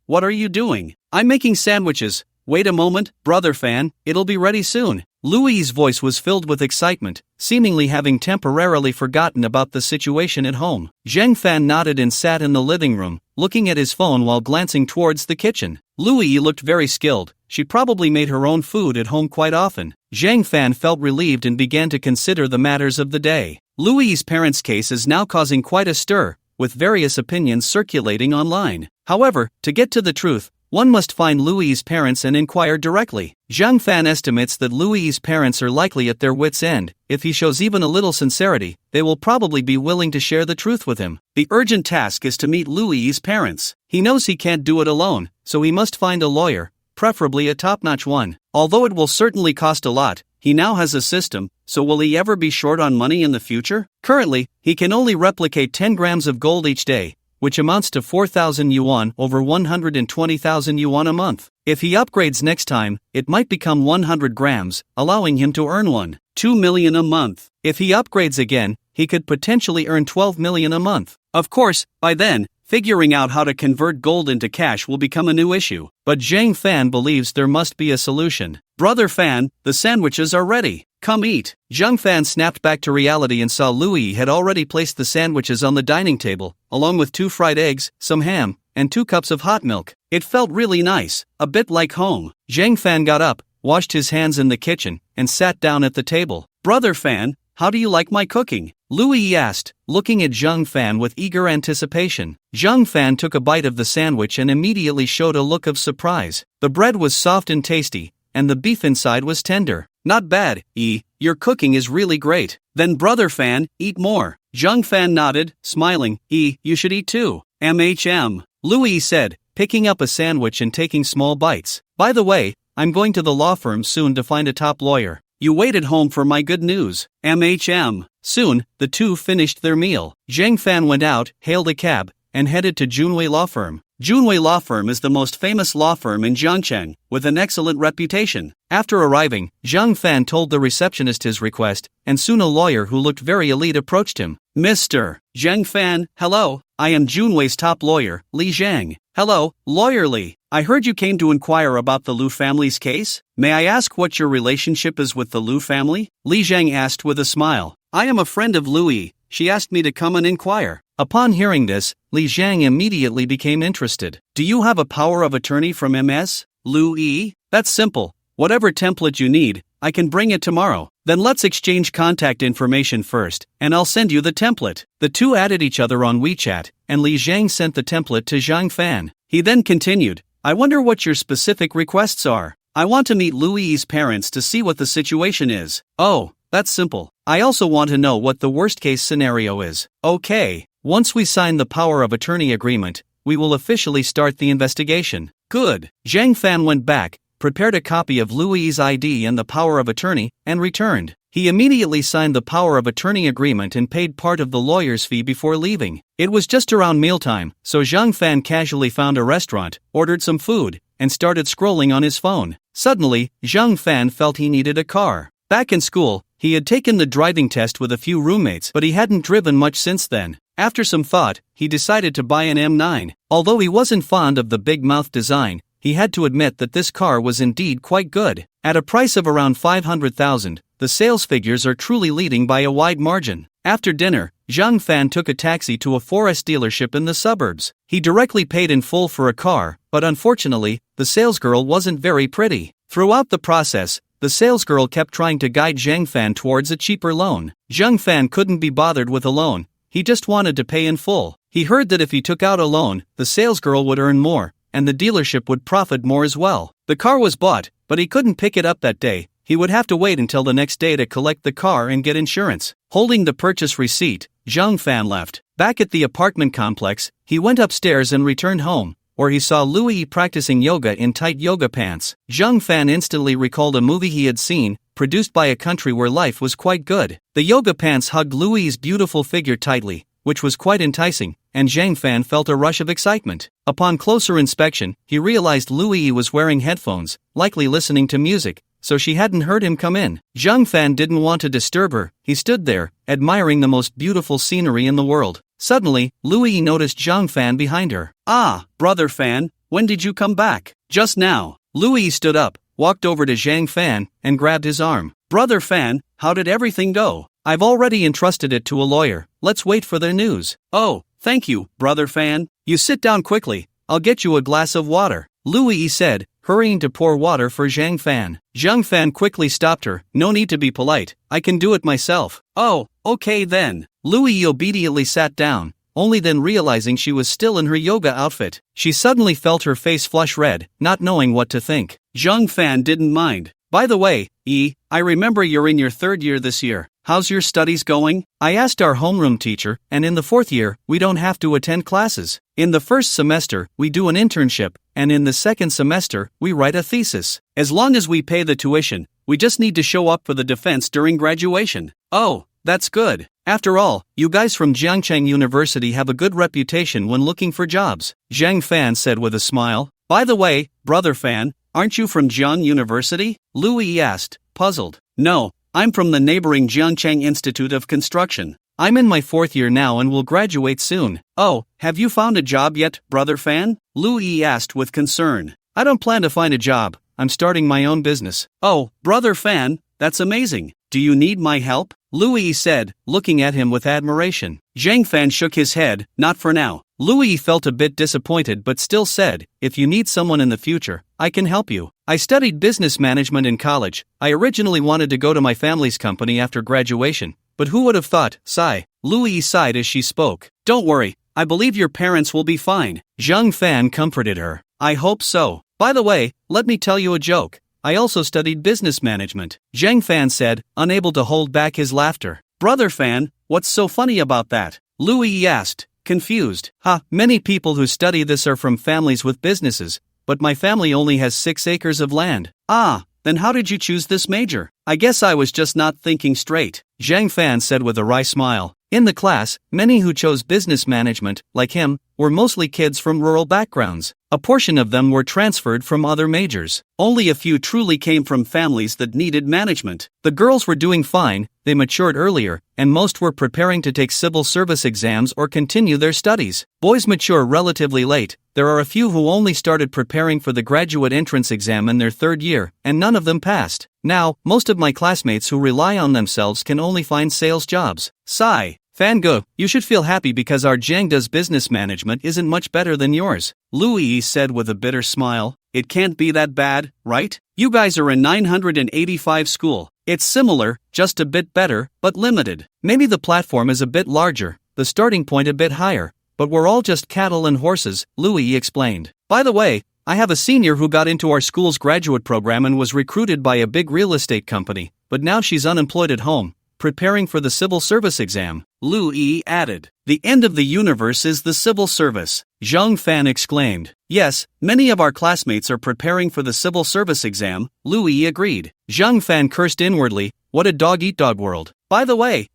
Speaker 1: What are you doing? I'm making sandwiches. Wait a moment, Brother Fan, it'll be ready soon. Louis's voice was filled with excitement, seemingly having temporarily forgotten about the situation at home. Zhang Fan nodded and sat in the living room, looking at his phone while glancing towards the kitchen. Louis looked very skilled. She probably made her own food at home quite often. Zhang Fan felt relieved and began to consider the matters of the day. Louis's parents' case is now causing quite a stir, with various opinions circulating online. However, to get to the truth, one must find Louis's parents and inquire directly. Zhang Fan estimates that Louis's parents are likely at their wits' end. If he shows even a little sincerity, they will probably be willing to share the truth with him. The urgent task is to meet Louis's parents. He knows he can't do it alone, so he must find a lawyer, preferably a top-notch one. Although it will certainly cost a lot, he now has a system, so will he ever be short on money in the future? Currently, he can only replicate 10 grams of gold each day, which amounts to 4,000 yuan over 120,000 yuan a month. If he upgrades next time, it might become 100 grams, allowing him to earn 2 million a month. If he upgrades again, he could potentially earn 12 million a month. Of course, by then, figuring out how to convert gold into cash will become a new issue. But Zhang Fan believes there must be a solution. Brother Fan, the sandwiches are ready. come eat. Zhang Fan snapped back to reality and saw Louis had already placed the sandwiches on the dining table, along with 2 fried eggs, some ham, and 2 cups of hot milk. It felt really nice, a bit like home. Zhang Fan got up, washed his hands in the kitchen, and sat down at the table. Brother Fan, how do you like my cooking? Louis asked, looking at Zhang Fan with eager anticipation. Zhang Fan took a bite of the sandwich and immediately showed a look of surprise. The bread was soft and tasty, and the beef inside was tender. Not bad, your cooking is really great. Then Brother Fan, eat more. Zhang Fan nodded, smiling. You should eat too. Louis said, picking up a sandwich and taking small bites. By the way, I'm going to the law firm soon to find a top lawyer. You wait at home for my good news. Soon, the two finished their meal. Zhang Fan went out, hailed a cab, and headed to Junwei Law Firm. Junwei Law Firm is the most famous law firm in Jiangcheng, with an excellent reputation. After arriving, Zhang Fan told the receptionist his request, and soon a lawyer who looked very elite approached him. Mr. Zhang Fan, hello, I am Junwei's top lawyer, Li Zhang. Hello, Lawyer Li. I heard you came to inquire about the Liu family's case. May I ask what your relationship is with the Liu family? Li Zhang asked with a smile. I am a friend of Louis. She asked me to come and inquire. Upon hearing this, Li Zhang immediately became interested. Do you have a power of attorney from MS? Louis? That's simple. Whatever template you need, I can bring it tomorrow. Then let's exchange contact information first, and I'll send you the template. The two added each other on WeChat, and Li Zhang sent the template to Zhang Fan. He then continued, I wonder what your specific requests are. I want to meet Louis's parents to see what the situation is. Oh, that's simple. I also want to know what the worst-case scenario is. Okay. Once we sign the power of attorney agreement, we will officially start the investigation. Good. Zhang Fan went back, prepared a copy of Louis's ID and the power of attorney, and returned. He immediately signed the power of attorney agreement and paid part of the lawyer's fee before leaving. It was just around mealtime, so Zhang Fan casually found a restaurant, ordered some food, and started scrolling on his phone. Suddenly, Zhang Fan felt he needed a car. Back in school, he had taken the driving test with a few roommates, but he hadn't driven much since then. After some thought, he decided to buy an M9. Although he wasn't fond of the big mouth design, he had to admit that this car was indeed quite good. At a price of around 500,000, the sales figures are truly leading by a wide margin. After dinner, Zhang Fan took a taxi to a forest dealership in the suburbs. He directly paid in full for a car, but unfortunately, the salesgirl wasn't very pretty. Throughout the process, the salesgirl kept trying to guide Zhang Fan towards a cheaper loan. Zhang Fan couldn't be bothered with a loan. He just wanted to pay in full. He heard that if he took out a loan, the salesgirl would earn more, and the dealership would profit more as well. The car was bought, but he couldn't pick it up that day. He would have to wait until the next day to collect the car and get insurance. Holding the purchase receipt, Zhang Fan left. Back at the apartment complex, he went upstairs and returned home, where he saw Louis practicing yoga in tight yoga pants. Zhang Fan instantly recalled a movie he had seen, produced by a country where life was quite good. The yoga pants hugged Louis's beautiful figure tightly, which was quite enticing, and Zhang Fan felt a rush of excitement. Upon closer inspection, he realized Louis was wearing headphones, likely listening to music, so she hadn't heard him come in. Zhang Fan didn't want to disturb her. He stood there, admiring the most beautiful scenery in the world. Suddenly, Louis noticed Zhang Fan behind her. Ah, Brother Fan, when did you come back? Just now. Louis stood up, walked over to Zhang Fan, and grabbed his arm. Brother Fan, how did everything go? I've already entrusted it to a lawyer. Let's wait for the news. Oh, thank you, Brother Fan. You sit down quickly. I'll get you a glass of water. Louis said, hurrying to pour water for Zhang Fan. Zhang Fan quickly stopped her. No need to be polite. I can do it myself. Oh, okay then. Louis obediently sat down, only then realizing she was still in her yoga outfit. She suddenly felt her face flush red, not knowing what to think. Zhang Fan didn't mind. By the way, I remember you're in your 3rd year this year. How's your studies going? I asked our homeroom teacher, and in the 4th year, we don't have to attend classes. In the 1st semester, we do an internship, and in the 2nd semester, we write a thesis. As long as we pay the tuition, we just need to show up for the defense during graduation. Oh, that's good. After all, you guys from Jiangcheng University have a good reputation when looking for jobs, Zhang Fan said with a smile. By the way, Brother Fan, aren't you from Jiang University? Louis asked, puzzled. No, I'm from the neighboring Jiangcheng Institute of Construction. I'm in my 4th year now and will graduate soon. Oh, have you found a job yet, Brother Fan? Louis asked with concern. I don't plan to find a job. I'm starting my own business. Oh, Brother Fan, that's amazing. do you need my help? Louis said, looking at him with admiration. Zhang Fan shook his head, not for now. Louis felt a bit disappointed but still said, if you need someone in the future, I can help you. I studied business management in college. I originally wanted to go to my family's company after graduation, but who would have thought, sigh. Louis sighed as she spoke. Don't worry, I believe your parents will be fine. Zhang Fan comforted her. I hope so. By the way, let me tell you a joke. I also studied business management. Zhang Fan said, unable to hold back his laughter. Brother Fan, what's so funny about that? Louis asked, confused. Many people who study this are from families with businesses, but my family only has 6 acres of land. Then how did you choose this major? I guess I was just not thinking straight, Zhang Fan said with a wry smile. In the class, many who chose business management, like him, were mostly kids from rural backgrounds. A portion of them were transferred from other majors. Only a few truly came from families that needed management. The girls were doing fine, they matured earlier, and most were preparing to take civil service exams or continue their studies. Boys mature relatively late. There are a few who only started preparing for the graduate entrance exam in their 3rd year, and none of them passed. Now, most of my classmates who rely on themselves can only find sales jobs. Sigh. Fangu, you should feel happy because our Jiangda's business management isn't much better than yours. Louis said with a bitter smile. It can't be that bad, right? You guys are in 985 school. It's similar, just a bit better, but limited. Maybe the platform is a bit larger, the starting point a bit higher, but we're all just cattle and horses, Louis explained. By the way, I have a senior who got into our school's graduate program and was recruited by a big real estate company, but now she's unemployed at home, preparing for the civil service exam. Louis added. The end of the universe is the civil service, Zhang Fan exclaimed. Yes, many of our classmates are preparing for the civil service exam, Louis agreed. Zhang Fan cursed inwardly, what a dog-eat-dog world. By the way,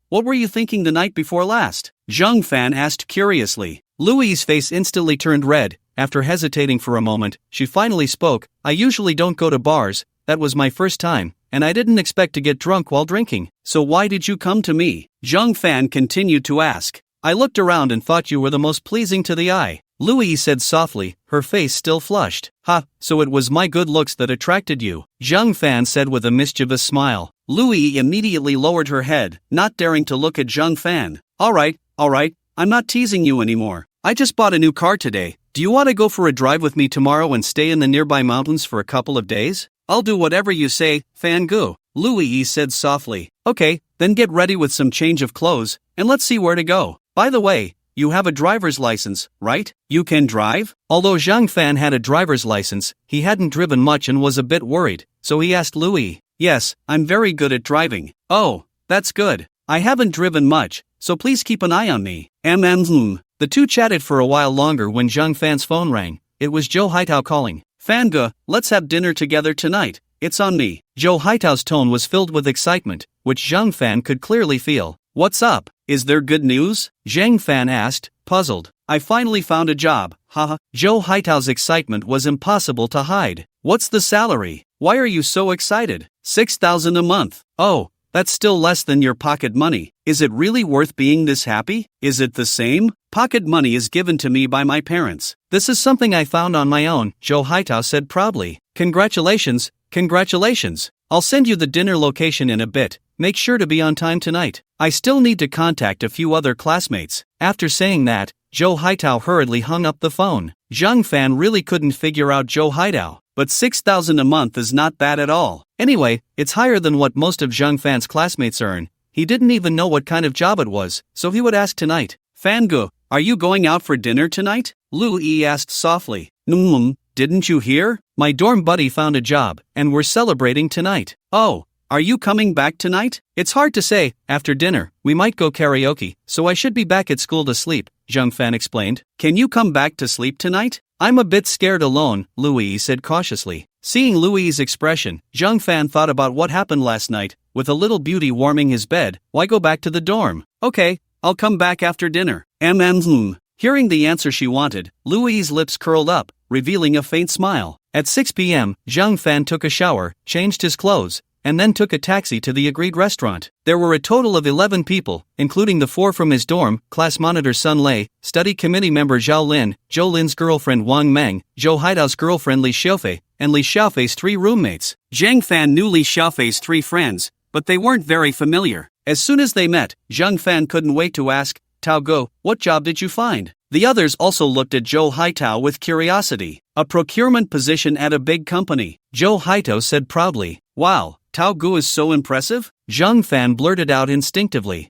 Speaker 1: what were you thinking the night before last? Zhang Fan asked curiously. Louis's face instantly turned red. After hesitating for a moment, she finally spoke. I usually don't go to bars, that was my first time, and I didn't expect to get drunk while drinking. So why did you come to me? Zhang Fan continued to ask. I looked around and thought you were the most pleasing to the eye. Louis said softly, her face still flushed. So it was my good looks that attracted you, Zhang Fan said with a mischievous smile. Louis immediately lowered her head, not daring to look at Zhang Fan. Alright, I'm not teasing you anymore. I just bought a new car today. Do you want to go for a drive with me tomorrow and stay in the nearby mountains for a couple of days? I'll do whatever you say, Fangu, Louis said softly. Okay, then get ready with some change of clothes, and let's see where to go. By the way, you have a driver's license, right? You can drive? Although Zhang Fan had a driver's license, he hadn't driven much and was a bit worried, so he asked Louis. Yes, I'm very good at driving. Oh, that's good. I haven't driven much, so please keep an eye on me. The two chatted for a while longer when Zhang Fan's phone rang. It was Zhou Haitao calling. Fangu, let's have dinner together tonight. It's on me. Zhou Haitao's tone was filled with excitement, which Zhang Fan could clearly feel. What's up? Is there good news? Zhang Fan asked, puzzled. I finally found a job, haha. Zhou Haitao's excitement was impossible to hide. What's the salary? Why are you so excited? 6,000 a month. Oh, that's still less than your pocket money. Is it really worth being this happy? Is it the same? Pocket money is given to me by my parents. This is something I found on my own, Zhou Haitao said proudly. Congratulations. I'll send you the dinner location in a bit. Make sure to be on time tonight. I still need to contact a few other classmates. After saying that, Zhou Haitao hurriedly hung up the phone. Zhang Fan really couldn't figure out Zhou Haitao, but 6,000 a month is not bad at all. Anyway, it's higher than what most of Zhang Fan's classmates earn. He didn't even know what kind of job it was, so he would ask tonight. Fangu, are you going out for dinner tonight? Louis asked softly. Didn't you hear? My dorm buddy found a job, and we're celebrating tonight. Oh, are you coming back tonight? It's hard to say. After dinner, we might go karaoke, so I should be back at school to sleep, Zhang Fan explained. Can you come back to sleep tonight? I'm a bit scared alone, Louis said cautiously. Seeing Louis's expression, Zhang Fan thought about what happened last night. With a little beauty warming his bed, why go back to the dorm? Okay, I'll come back after dinner. Hearing the answer she wanted, Louis's lips curled up, revealing a faint smile. At 6 p.m., Zhang Fan took a shower, changed his clothes, and then took a taxi to the agreed restaurant. There were a total of 11 people, including the 4 from his dorm, class monitor Sun Lei, study committee member Zhao Lin, Zhou Lin's girlfriend Wang Meng, Zhou Haitao's girlfriend Li Xiaofei, and Li Xiaofei's 3 roommates. Zhang Fan knew Li Xiaofei's 3 friends, but they weren't very familiar. As soon as they met, Zhang Fan couldn't wait to ask, Tao Go, what job did you find? The others also looked at Zhou Haitao with curiosity. A procurement position at a big company. Zhou Haitao said proudly. Wow, Tao Gu is so impressive? Zhang Fan blurted out instinctively.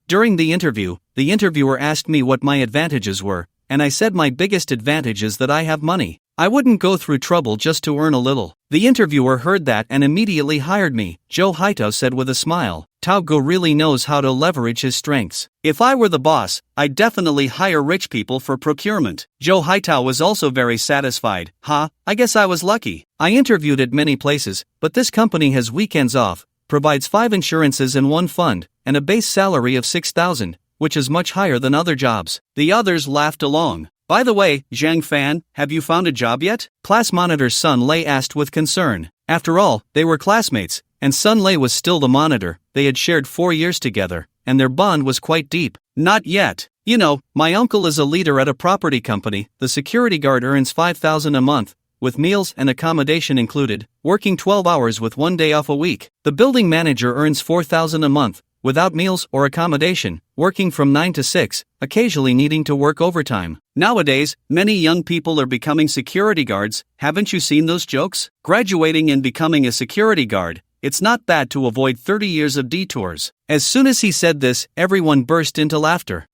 Speaker 1: During the interviewer asked me what my advantages were, and I said my biggest advantage is that I have money. I wouldn't go through trouble just to earn a little. The interviewer heard that and immediately hired me, Zhou Haitao said with a smile. Tao Gu really knows how to leverage his strengths. If I were the boss, I'd definitely hire rich people for procurement. Zhou Haitao was also very satisfied. I guess I was lucky. I interviewed at many places, but this company has weekends off, provides 5 insurances and 1 fund, and a base salary of 6,000, which is much higher than other jobs. The others laughed along. By the way, Zhang Fan, have you found a job yet? Class monitor Sun Lei asked with concern. After all, they were classmates, and Sun Lei was still the monitor. They had shared 4 years together, and their bond was quite deep. Not yet. You know, my uncle is a leader at a property company. The security guard earns 5,000 a month, with meals and accommodation included, working 12 hours with 1 day off a week. The building manager earns 4,000 a month, without meals or accommodation, working from 9 to 6, occasionally needing to work overtime. Nowadays, many young people are becoming security guards. Haven't you seen those jokes? Graduating and becoming a security guard, it's not bad to avoid 30 years of detours. As soon as he said this, everyone burst into laughter.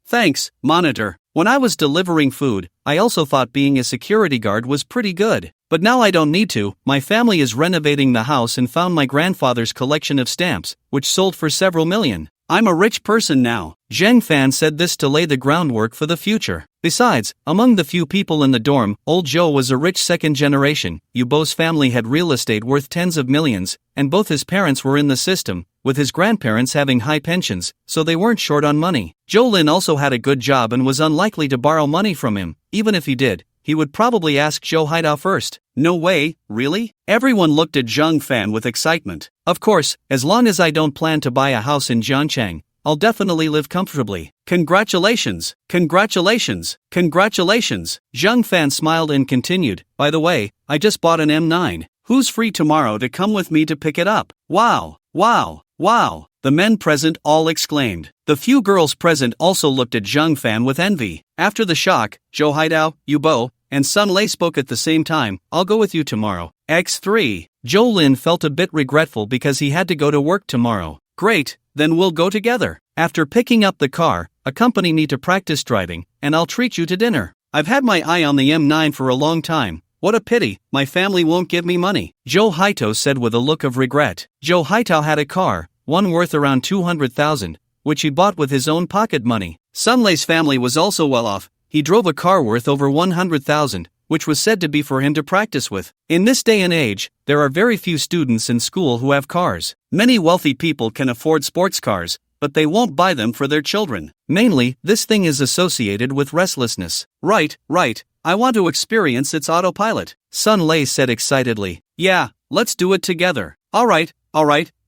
Speaker 1: Thanks, monitor. When I was delivering food, I also thought being a security guard was pretty good. But now I don't need to. My family is renovating the house and found my grandfather's collection of stamps, which sold for several million. I'm a rich person now. Zhang Fan said this to lay the groundwork for the future. Besides, among the few people in the dorm, old Zhou was a rich second generation. Yubo's family had real estate worth tens of millions, and both his parents were in the system, with his grandparents having high pensions, so they weren't short on money. Zhou Lin also had a good job and was unlikely to borrow money from him. Even if he did, he would probably ask Zhou Haitao first. No way, really? Everyone looked at Zhang Fan with excitement. Of course, as long as I don't plan to buy a house in Jiangcheng, I'll definitely live comfortably. Congratulations, congratulations, congratulations. Zhang Fan smiled and continued, by the way, I just bought an M9. Who's free tomorrow to come with me to pick it up? Wow, wow, wow. The men present all exclaimed. The few girls present also looked at Zhang Fan with envy. After the shock, Zhou Haitao, Yubo, and Sun Lei spoke at the same time. I'll go with you tomorrow. X3. Zhou Lin felt a bit regretful because he had to go to work tomorrow. Great, then we'll go together. After picking up the car, accompany me to practice driving, and I'll treat you to dinner. I've had my eye on the M9 for a long time. What a pity, my family won't give me money. Zhou Haitao said with a look of regret. Zhou Haitao had a car, one worth around 200,000, which he bought with his own pocket money. Sun Lei's family was also well off. He drove a car worth over 100,000, which was said to be for him to practice with. In this day and age, there are very few students in school who have cars. Many wealthy people can afford sports cars, but they won't buy them for their children. Mainly, this thing is associated with restlessness. Right, I want to experience its autopilot, Sun Lei said excitedly. Yeah, let's do it together. Alright,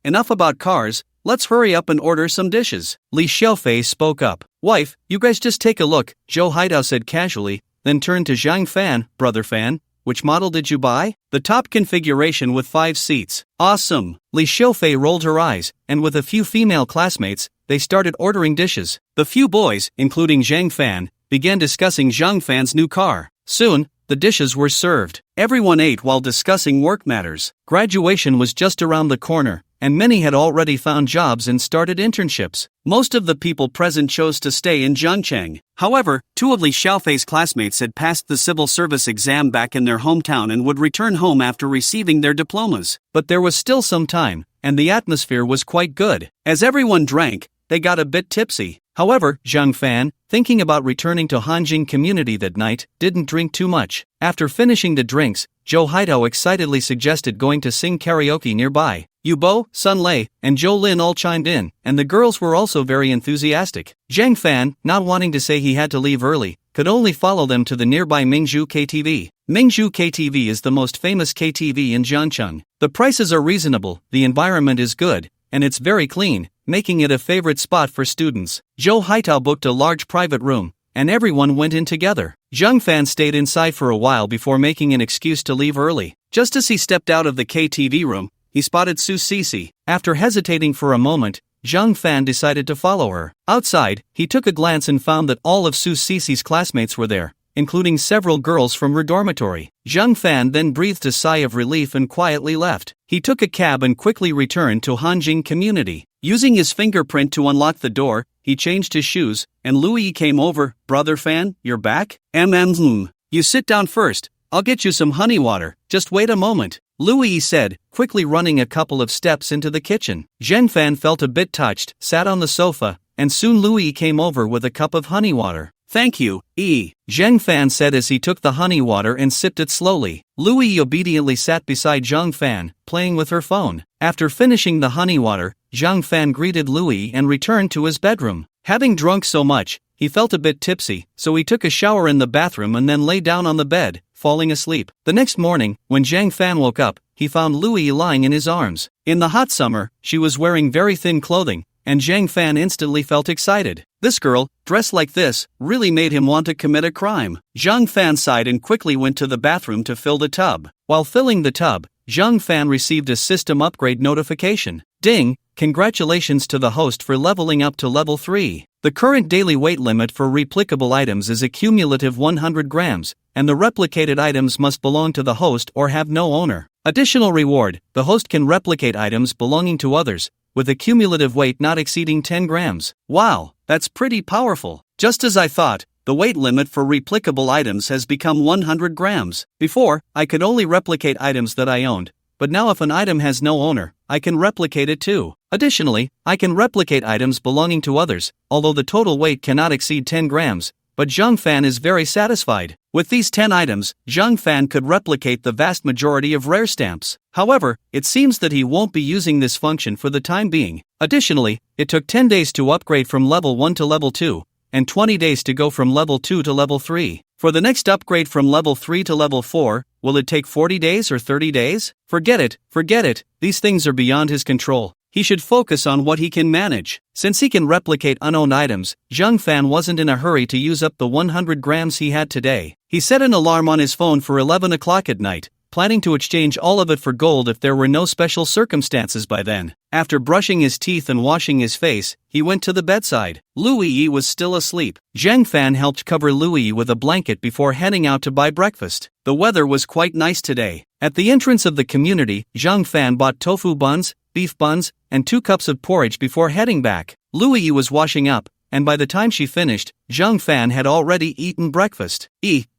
Speaker 1: enough about cars, let's hurry up and order some dishes. Li Xiaofei spoke up. Wife, you guys just take a look, Zhou Haitao said casually, then turned to Zhang Fan. Brother Fan, which model did you buy? The top configuration with 5 seats. Awesome. Li Xiaofei rolled her eyes, and with a few female classmates, they started ordering dishes. The few boys, including Zhang Fan, began discussing Zhang Fan's new car. Soon, the dishes were served. Everyone ate while discussing work matters. Graduation was just around the corner, and many had already found jobs and started internships. Most of the people present chose to stay in Jiangcheng. However, 2 of Li Xiaofei's classmates had passed the civil service exam back in their hometown and would return home after receiving their diplomas. But there was still some time, and the atmosphere was quite good. As everyone drank, they got a bit tipsy. However, Zhang Fan, thinking about returning to Hanjing community that night, didn't drink too much. After finishing the drinks, Zhou Haitao excitedly suggested going to sing karaoke nearby. Yubo, Sun Lei, and Zhou Lin all chimed in, and the girls were also very enthusiastic. Zhang Fan, not wanting to say he had to leave early, could only follow them to the nearby Mingzhu KTV. Mingzhu KTV is the most famous KTV in Jiangcheng. The prices are reasonable, the environment is good, and it's very clean, making it a favorite spot for students. Zhou Haitao booked a large private room, and everyone went in together. Zhang Fan stayed inside for a while before making an excuse to leave early. Just as he stepped out of the KTV room, he spotted Su Cece. After hesitating for a moment, Zhang Fan decided to follow her. Outside, he took a glance and found that all of Su Cece's classmates were there, including several girls from her dormitory. Zhang Fan then breathed a sigh of relief and quietly left. He took a cab and quickly returned to Hanjing community. Using his fingerprint to unlock the door, he changed his shoes, and Louis came over. "Brother Fan, you're back? You sit down first. I'll get you some honey water, just wait a moment," Louis said, quickly running a couple of steps into the kitchen. Zhang Fan felt a bit touched, sat on the sofa, and soon Louis came over with a cup of honey water. "Thank you, Zhang Fan said as he took the honey water and sipped it slowly. Louis obediently sat beside Zhang Fan, playing with her phone. After finishing the honey water, Zhang Fan greeted Louis and returned to his bedroom. Having drunk so much, he felt a bit tipsy, so he took a shower in the bathroom and then lay down on the bed, falling asleep. The next morning, when Zhang Fan woke up, he found Louis lying in his arms. In the hot summer, she was wearing very thin clothing, and Zhang Fan instantly felt excited. This girl, dressed like this, really made him want to commit a crime. Zhang Fan sighed and quickly went to the bathroom to fill the tub. While filling the tub, Zhang Fan received a system upgrade notification. "Ding, congratulations to the host for leveling up to level 3. The current daily weight limit for replicable items is a cumulative 100 grams, and the replicated items must belong to the host or have no owner. Additional reward, the host can replicate items belonging to others, with a cumulative weight not exceeding 10 grams. Wow, that's pretty powerful. Just as I thought, the weight limit for replicable items has become 100 grams. Before, I could only replicate items that I owned, but now if an item has no owner, I can replicate it too. Additionally, I can replicate items belonging to others, although the total weight cannot exceed 10 grams, but Zhang Fan is very satisfied. With these 10 items, Zhang Fan could replicate the vast majority of rare stamps. However, it seems that he won't be using this function for the time being. Additionally, it took 10 days to upgrade from level 1 to level 2, and 20 days to go from level 2 to level 3. For the next upgrade from level 3 to level 4, will it take 40 days or 30 days? Forget it, these things are beyond his control. He should focus on what he can manage. Since he can replicate unowned items, Zhang Fan wasn't in a hurry to use up the 100 grams he had today. He set an alarm on his phone for 11 o'clock at night, planning to exchange all of it for gold if there were no special circumstances by then. After brushing his teeth and washing his face, he went to the bedside. Louis was still asleep. Zhang Fan helped cover Louis with a blanket before heading out to buy breakfast. The weather was quite nice today. At the entrance of the community, Zhang Fan bought tofu buns, beef buns, and 2 cups of porridge before heading back. Louis was washing up, and by the time she finished, Zhang Fan had already eaten breakfast.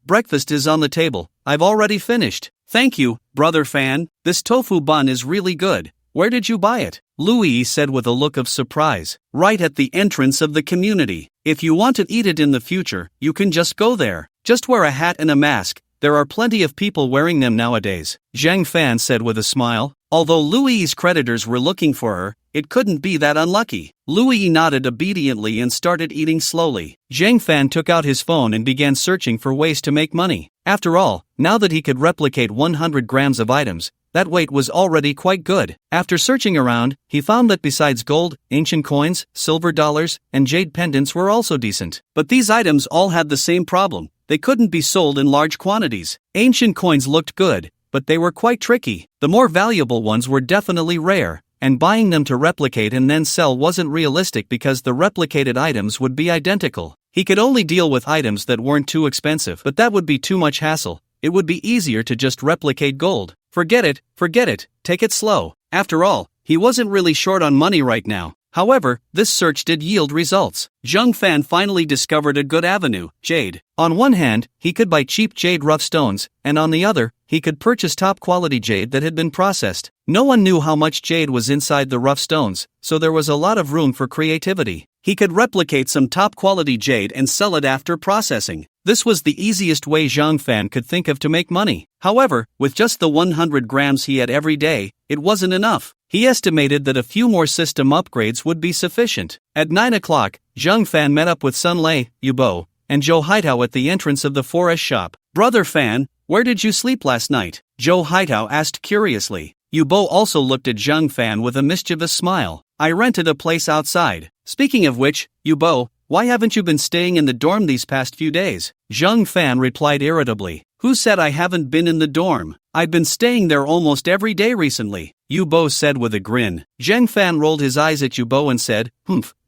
Speaker 1: Breakfast is on the table. I've already finished. Thank you, Brother Fan. This tofu bun is really good. Where did you buy it? Louis said with a look of surprise. Right at the entrance of the community. If you want to eat it in the future, you can just go there. Just wear a hat and a mask. There are plenty of people wearing them nowadays, Zhang Fan said with a smile. Although Louis's creditors were looking for her, it couldn't be that unlucky. Louis nodded obediently and started eating slowly. Zhang Fan took out his phone and began searching for ways to make money. After all, now that he could replicate 100 grams of items, that weight was already quite good. After searching around, he found that besides gold, ancient coins, silver dollars, and jade pendants were also decent. But these items all had the same problem. They couldn't be sold in large quantities. Ancient coins looked good, but they were quite tricky. The more valuable ones were definitely rare, and buying them to replicate and then sell wasn't realistic because the replicated items would be identical. He could only deal with items that weren't too expensive, but that would be too much hassle. It would be easier to just replicate gold. Forget it, take it slow. After all, he wasn't really short on money right now. However, this search did yield results. Zhang Fan finally discovered a good avenue, jade. On one hand, he could buy cheap jade rough stones, and on the other, he could purchase top-quality jade that had been processed. No one knew how much jade was inside the rough stones, so there was a lot of room for creativity. He could replicate some top-quality jade and sell it after processing. This was the easiest way Zhang Fan could think of to make money. However, with just the 100 grams he had every day, it wasn't enough. He estimated that a few more system upgrades would be sufficient. At 9 o'clock, Zhang Fan met up with Sun Lei, Yubo, and Zhou Haitao at the entrance of the forest shop. Brother Fan, where did you sleep last night? Zhou Haitao asked curiously. Yubo also looked at Zhang Fan with a mischievous smile. I rented a place outside. Speaking of which, Yubo, why haven't you been staying in the dorm these past few days? Zhang Fan replied irritably. Who said I haven't been in the dorm? I've been staying there almost every day recently, Yubo said with a grin. Zhang Fan rolled his eyes at Yubo and said,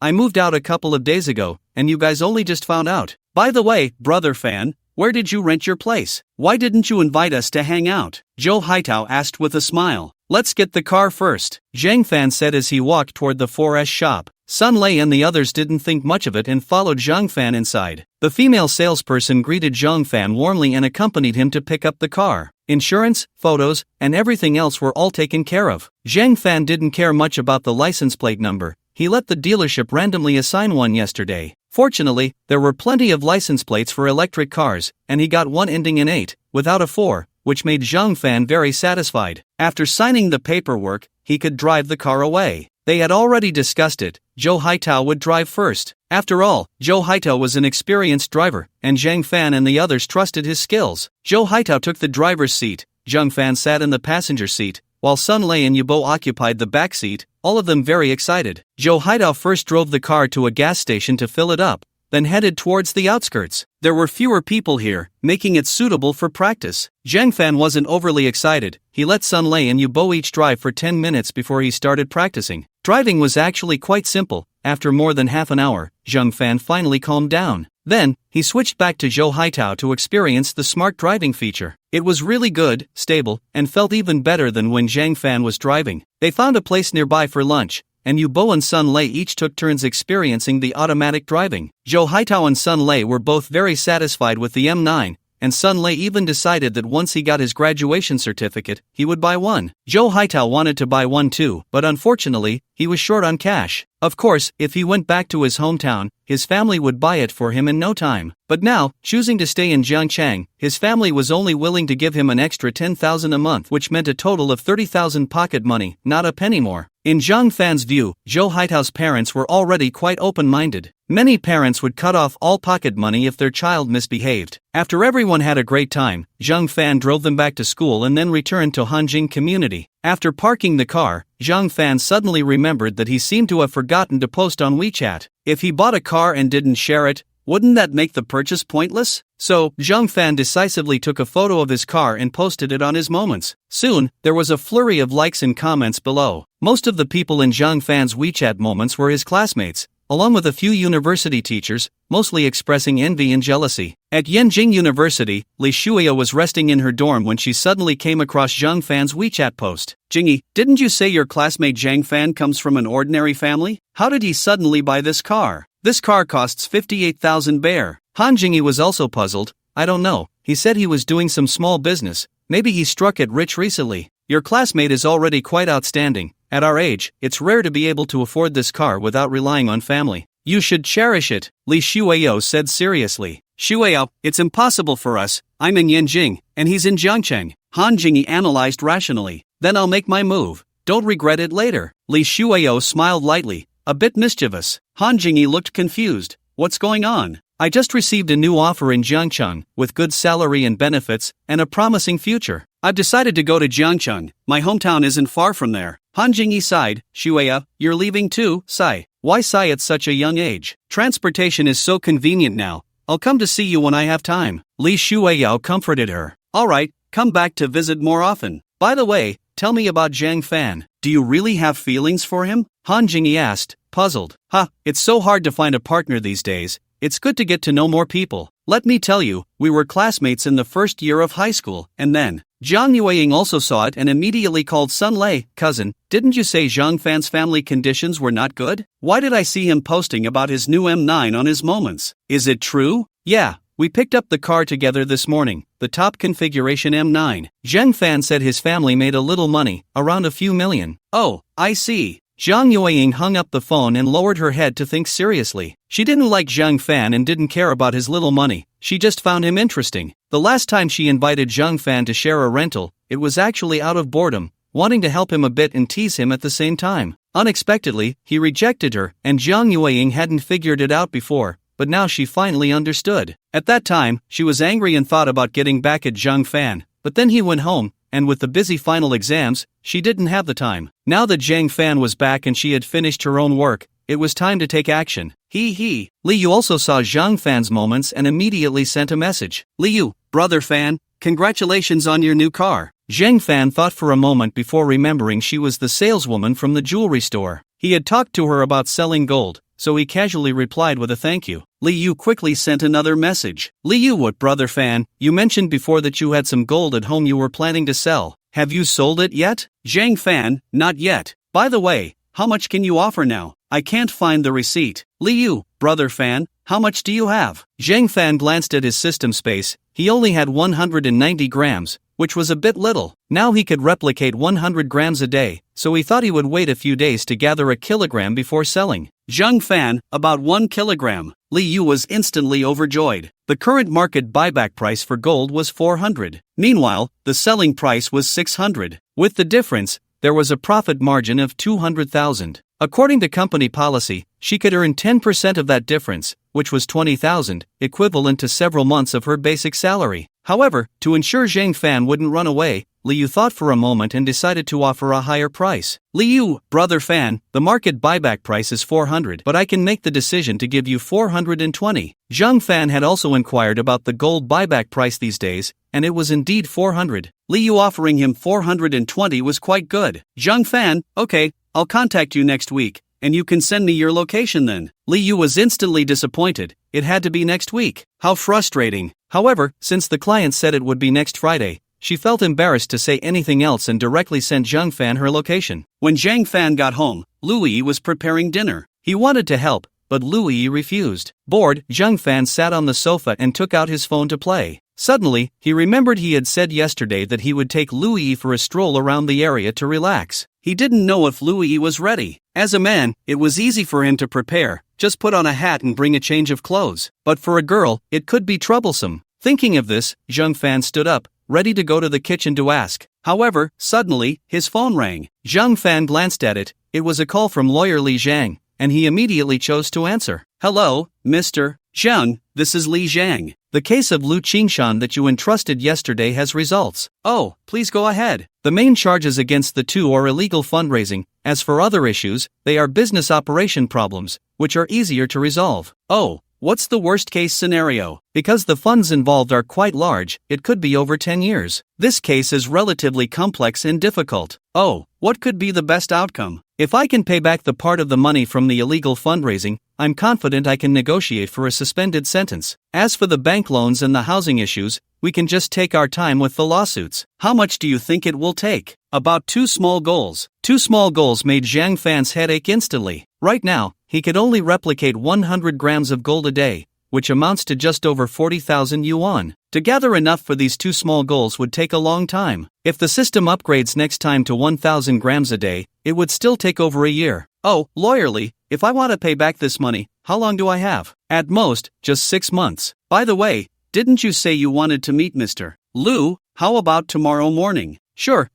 Speaker 1: I moved out a couple of days ago, and you guys only just found out. By the way, brother Fan, where did you rent your place? Why didn't you invite us to hang out? Zhou Haitao asked with a smile. Let's get the car first, Zhang Fan said as he walked toward the 4S shop. Sun Lei and the others didn't think much of it and followed Zhang Fan inside. The female salesperson greeted Zhang Fan warmly and accompanied him to pick up the car. Insurance, photos, and everything else were all taken care of. Zhang Fan didn't care much about the license plate number. He let the dealership randomly assign one yesterday. Fortunately, there were plenty of license plates for electric cars, and he got one ending in 8, without a 4, which made Zhang Fan very satisfied. After signing the paperwork, he could drive the car away. They had already discussed it. Zhou Haitao would drive first. After all, Zhou Haitao was an experienced driver, and Zhang Fan and the others trusted his skills. Zhou Haitao took the driver's seat, Zhang Fan sat in the passenger seat, while Sun Lei and Yubo occupied the back seat, all of them very excited. Zhou Haitao first drove the car to a gas station to fill it up, then headed towards the outskirts. There were fewer people here, making it suitable for practice. Zhang Fan wasn't overly excited. He let Sun Lei and Yubo each drive for 10 minutes before he started practicing. Driving was actually quite simple. After more than half an hour, Zhang Fan finally calmed down. Then, he switched back to Zhou Haitao to experience the smart driving feature. It was really good, stable, and felt even better than when Zhang Fan was driving. They found a place nearby for lunch, and Yubo and Sun Lei each took turns experiencing the automatic driving. Zhou Haitao and Sun Lei were both very satisfied with the M9, and Sun Lei even decided that once he got his graduation certificate, he would buy one. Zhou Haitao wanted to buy one too, but unfortunately, he was short on cash. Of course, if he went back to his hometown, his family would buy it for him in no time. But now, choosing to stay in Jiangchang, his family was only willing to give him an extra 10,000 a month, which meant a total of 30,000 pocket money, not a penny more. In Zhang Fan's view, Zhou Haitao's parents were already quite open-minded. Many parents would cut off all pocket money if their child misbehaved. After everyone had a great time, Zhang Fan drove them back to school and then returned to Hanjing community. After parking the car, Zhang Fan suddenly remembered that he seemed to have forgotten to post on WeChat. If he bought a car and didn't share it, wouldn't that make the purchase pointless? So, Zhang Fan decisively took a photo of his car and posted it on his Moments. Soon, there was a flurry of likes and comments below. Most of the people in Zhang Fan's WeChat Moments were his classmates, along with a few university teachers, mostly expressing envy and jealousy. At Yin Jing University, Li Shuya was resting in her dorm when she suddenly came across Zhang Fan's WeChat post. Jingy, didn't you say your classmate Zhang Fan comes from an ordinary family? How did he suddenly buy this car? This car costs 58,000 bear. Han Jingyi was also puzzled. I don't know, he said he was doing some small business, maybe he struck it rich recently. Your classmate is already quite outstanding. At our age, it's rare to be able to afford this car without relying on family. You should cherish it, Li Shuiyao said seriously. Shuiyao, it's impossible for us. I'm in Yanjing, and he's in Jiangcheng. Han Jingyi analyzed rationally. Then I'll make my move. Don't regret it later. Li Shuiyao smiled lightly, a bit mischievous. Han Jingyi looked confused. What's going on? I just received a new offer in Jiangcheng, with good salary and benefits, and a promising future. I've decided to go to Jiangcheng. My hometown isn't far from there. Han Jingyi sighed. Shuya, you're leaving too? Sigh. Why sigh at such a young age? Transportation is so convenient now. I'll come to see you when I have time. Li Shuiyao comforted her. Alright, come back to visit more often. By the way, tell me about Zhang Fan. Do you really have feelings for him? Han Jingyi asked, puzzled. It's so hard to find a partner these days. It's good to get to know more people. Let me tell you, we were classmates in the first year of high school, and then Zhang Yueying also saw it and immediately called Sun Lei, cousin, didn't you say Zhang Fan's family conditions were not good? Why did I see him posting about his new M9 on his Moments? Is it true? Yeah, we picked up the car together this morning, the top configuration M9. Zhang Fan said his family made a little money, around a few million. Oh, I see. Zhang Yueying hung up the phone and lowered her head to think seriously. She didn't like Zhang Fan and didn't care about his little money, she just found him interesting. The last time she invited Zhang Fan to share a rental, it was actually out of boredom, wanting to help him a bit and tease him at the same time. Unexpectedly, he rejected her, and Zhang Yueying hadn't figured it out before, but now she finally understood. At that time, she was angry and thought about getting back at Zhang Fan, but then he went home, and with the busy final exams, she didn't have the time. Now that Zhang Fan was back and she had finished her own work, it was time to take action. Li Yu also saw Zhang Fan's Moments and immediately sent a message. Li Yu, brother Fan, congratulations on your new car. Zhang Fan thought for a moment before remembering she was the saleswoman from the jewelry store. He had talked to her about selling gold, so he casually replied with a thank you. Li Yu quickly sent another message. Li Yu, what brother Fan, you mentioned before that you had some gold at home you were planning to sell. Have you sold it yet? Zhang Fan, not yet. By the way, how much can you offer now? I can't find the receipt. Li Yu, brother Fan, how much do you have? Zhang Fan glanced at his system space. He only had 190 grams, which was a bit little. Now he could replicate 100 grams a day, so he thought he would wait a few days to gather a kilogram before selling. Zhang Fan, about 1 kilogram. Li Yu was instantly overjoyed. The current market buyback price for gold was 400. Meanwhile, the selling price was 600. With the difference, there was a profit margin of 200,000. According to company policy, she could earn 10% of that difference, which was 20,000, equivalent to several months of her basic salary. However, to ensure Zhang Fan wouldn't run away, Li Yu thought for a moment and decided to offer a higher price. Li Yu, brother Fan, the market buyback price is 400, but I can make the decision to give you 420. Zhang Fan had also inquired about the gold buyback price these days, and it was indeed 400. Li Yu offering him 420 was quite good. Zhang Fan, okay, I'll contact you next week, and you can send me your location then. Li Yu was instantly disappointed. It had to be next week. How frustrating. However, since the client said it would be next Friday, she felt embarrassed to say anything else and directly sent Zhang Fan her location. When Zhang Fan got home, Louis was preparing dinner. He wanted to help, but Louis refused. Bored, Zhang Fan sat on the sofa and took out his phone to play. Suddenly, he remembered he had said yesterday that he would take Louis for a stroll around the area to relax. He didn't know if Louis was ready. As a man, it was easy for him to prepare, just put on a hat and bring a change of clothes. But for a girl, it could be troublesome. Thinking of this, Zhang Fan stood up, ready to go to the kitchen to ask. However, suddenly, his phone rang. Zhang Fan glanced at it. It was a call from lawyer Li Zhang, and he immediately chose to answer. Hello, Mr. Zhang, this is Li Zhang. The case of Lu Qingshan that you entrusted yesterday has results. Oh, please go ahead. The main charges against the two are illegal fundraising. As for other issues, they are business operation problems, which are easier to resolve. Oh, what's the worst case scenario? Because the funds involved are quite large, it could be over 10 years. This case is relatively complex and difficult. Oh, what could be the best outcome? If I can pay back the part of the money from the illegal fundraising, I'm confident I can negotiate for a suspended sentence. As for the bank loans and the housing issues, we can just take our time with the lawsuits. How much do you think it will take? About 2 small goals. 2 small goals made Zhang Fan's head ache instantly. Right now, he could only replicate 100 grams of gold a day, which amounts to just over 40,000 yuan. To gather enough for these 2 small goals would take a long time. If the system upgrades next time to 1,000 grams a day, it would still take over a year. Oh, lawyerly, if I want to pay back this money, how long do I have? At most, just 6 months. By the way, didn't you say you wanted to meet Mr. Lu? How about tomorrow morning? Sure,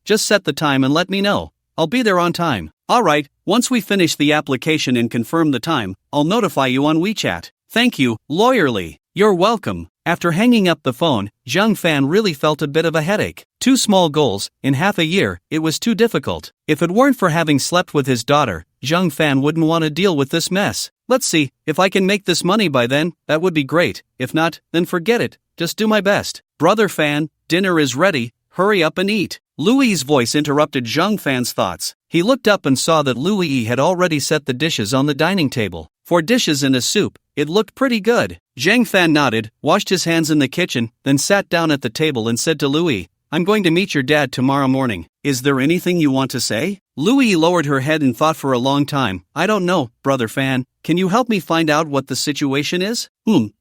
Speaker 1: just set the time and let me know. I'll be there on time. Alright, once we finish the application and confirm the time, I'll notify you on WeChat. Thank you, lawyerly. You're welcome. After hanging up the phone, Zhang Fan really felt a bit of a headache. 2 small goals, in half a year, it was too difficult. If it weren't for having slept with his daughter, Zhang Fan wouldn't want to deal with this mess. Let's see, if I can make this money by then, that would be great. If not, then forget it, just do my best. Brother Fan, dinner is ready, hurry up and eat. Louis's voice interrupted Zhang Fan's thoughts. He looked up and saw that Louis had already set the dishes on the dining table. 4 dishes and a soup, it looked pretty good. Zhang Fan nodded, washed his hands in the kitchen, then sat down at the table and said to Louis, I'm going to meet your dad tomorrow morning. Is there anything you want to say? Louis lowered her head and thought for a long time. I don't know, brother Fan. Can you help me find out what the situation is?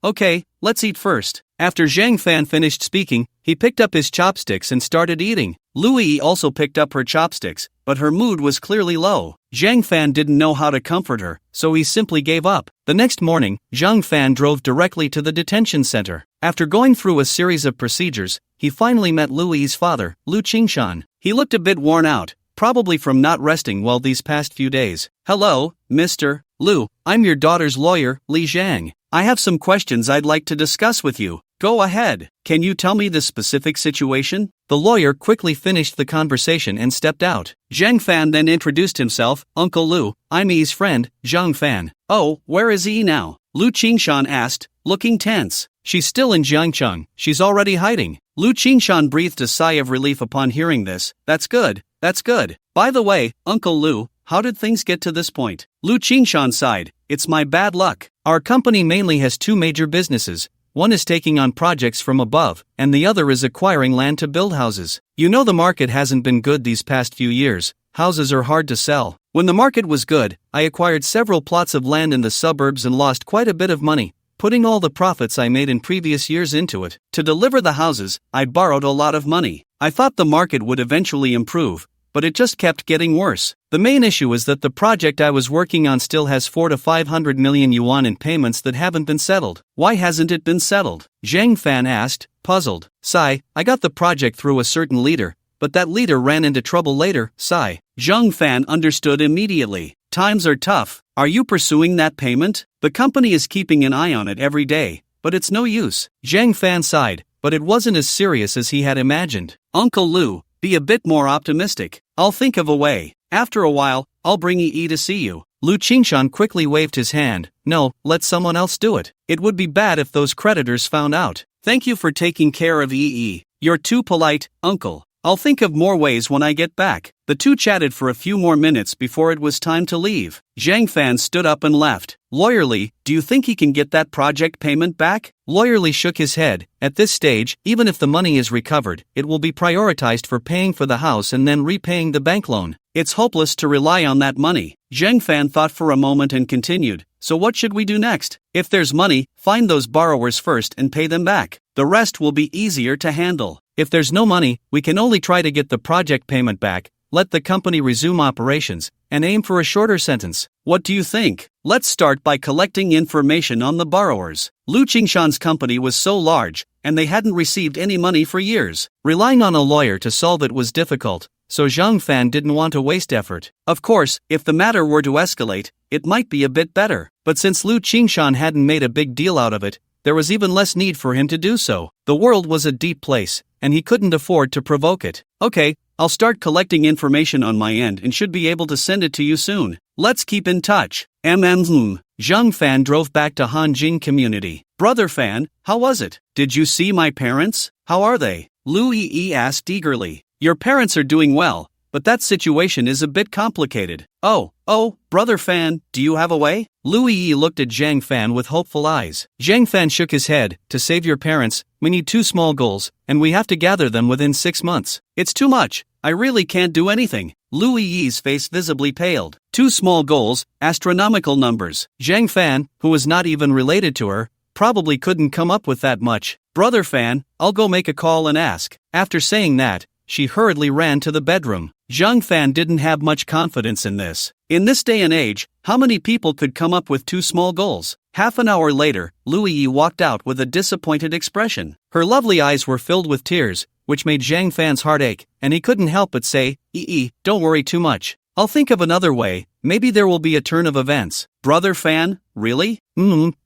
Speaker 1: Okay, let's eat first. After Zhang Fan finished speaking, he picked up his chopsticks and started eating. Louis also picked up her chopsticks, but her mood was clearly low. Zhang Fan didn't know how to comfort her, so he simply gave up. The next morning, Zhang Fan drove directly to the detention center. After going through a series of procedures, he finally met Louis's father, Lu Qingshan. He looked a bit worn out, probably from not resting well these past few days. Hello, Mr. Lu, I'm your daughter's lawyer, Li Zhang. I have some questions I'd like to discuss with you. Go ahead. Can you tell me the specific situation? The lawyer quickly finished the conversation and stepped out. Zhang Fan then introduced himself, Uncle Lu, I'm Yi's friend, Zhang Fan. Oh, where is Yi now? Lu Qingshan asked, looking tense. She's still in Jiangcheng, she's already hiding. Lu Qingshan breathed a sigh of relief upon hearing this. That's good, that's good. By the way, Uncle Lu, how did things get to this point? Lu Qingshan sighed. It's my bad luck. Our company mainly has two major businesses. One is taking on projects from above, and the other is acquiring land to build houses. You know the market hasn't been good these past few years. Houses are hard to sell. When the market was good, I acquired several plots of land in the suburbs and lost quite a bit of money, putting all the profits I made in previous years into it. To deliver the houses, I borrowed a lot of money. I thought the market would eventually improve, but it just kept getting worse. The main issue is that the project I was working on still has 4 to 500 million yuan in payments that haven't been settled. Why hasn't it been settled? Zhang Fan asked, puzzled. Sigh, I got the project through a certain leader, but that leader ran into trouble later. Sigh. Zhang Fan understood immediately. Times are tough. Are you pursuing that payment? The company is keeping an eye on it every day, but it's no use. Zhang Fan sighed, but it wasn't as serious as he had imagined. Uncle Lu, be a bit more optimistic. I'll think of a way. After a while, I'll bring Yi to see you. Lu Qingshan quickly waved his hand. No, let someone else do it. It would be bad if those creditors found out. Thank you for taking care of Yi. You're too polite, uncle. I'll think of more ways when I get back. The two chatted for a few more minutes before it was time to leave. Zhang Fan stood up and left. Lawyerly, do you think he can get that project payment back? Lawyerly shook his head. At this stage, even if the money is recovered, it will be prioritized for paying for the house and then repaying the bank loan. It's hopeless to rely on that money. Zhang Fan thought for a moment and continued. So what should we do next? If there's money, find those borrowers first and pay them back. The rest will be easier to handle. If there's no money, we can only try to get the project payment back, let the company resume operations, and aim for a shorter sentence. What do you think? Let's start by collecting information on the borrowers. Lu Qingshan's company was so large, and they hadn't received any money for years. Relying on a lawyer to solve it was difficult, so Zhang Fan didn't want to waste effort. Of course, if the matter were to escalate, it might be a bit better. But since Lu Qingshan hadn't made a big deal out of it, there was even less need for him to do so. The world was a deep place, and he couldn't afford to provoke it. Okay, I'll start collecting information on my end and should be able to send it to you soon. Let's keep in touch. Zhang Fan drove back to Hanjing community. Brother Fan, how was it? Did you see my parents? How are they? Lu Yi asked eagerly. Your parents are doing well, but that situation is a bit complicated. Oh, Brother Fan, do you have a way? Lu Yi looked at Zhang Fan with hopeful eyes. Zhang Fan shook his head. To save your parents, we need 2 small goals, and we have to gather them within 6 months. It's too much. I really can't do anything. Lu Yi's face visibly paled. 2 small goals, astronomical numbers. Zhang Fan, who was not even related to her, probably couldn't come up with that much. Brother Fan, I'll go make a call and ask. After saying that, she hurriedly ran to the bedroom. Zhang Fan didn't have much confidence in this. In this day and age, how many people could come up with 2 small goals? Half an hour later, Lu Yi walked out with a disappointed expression. Her lovely eyes were filled with tears, which made Zhang Fan's heart ache, and he couldn't help but say, don't worry too much. I'll think of another way. Maybe there will be a turn of events. Brother Fan, really?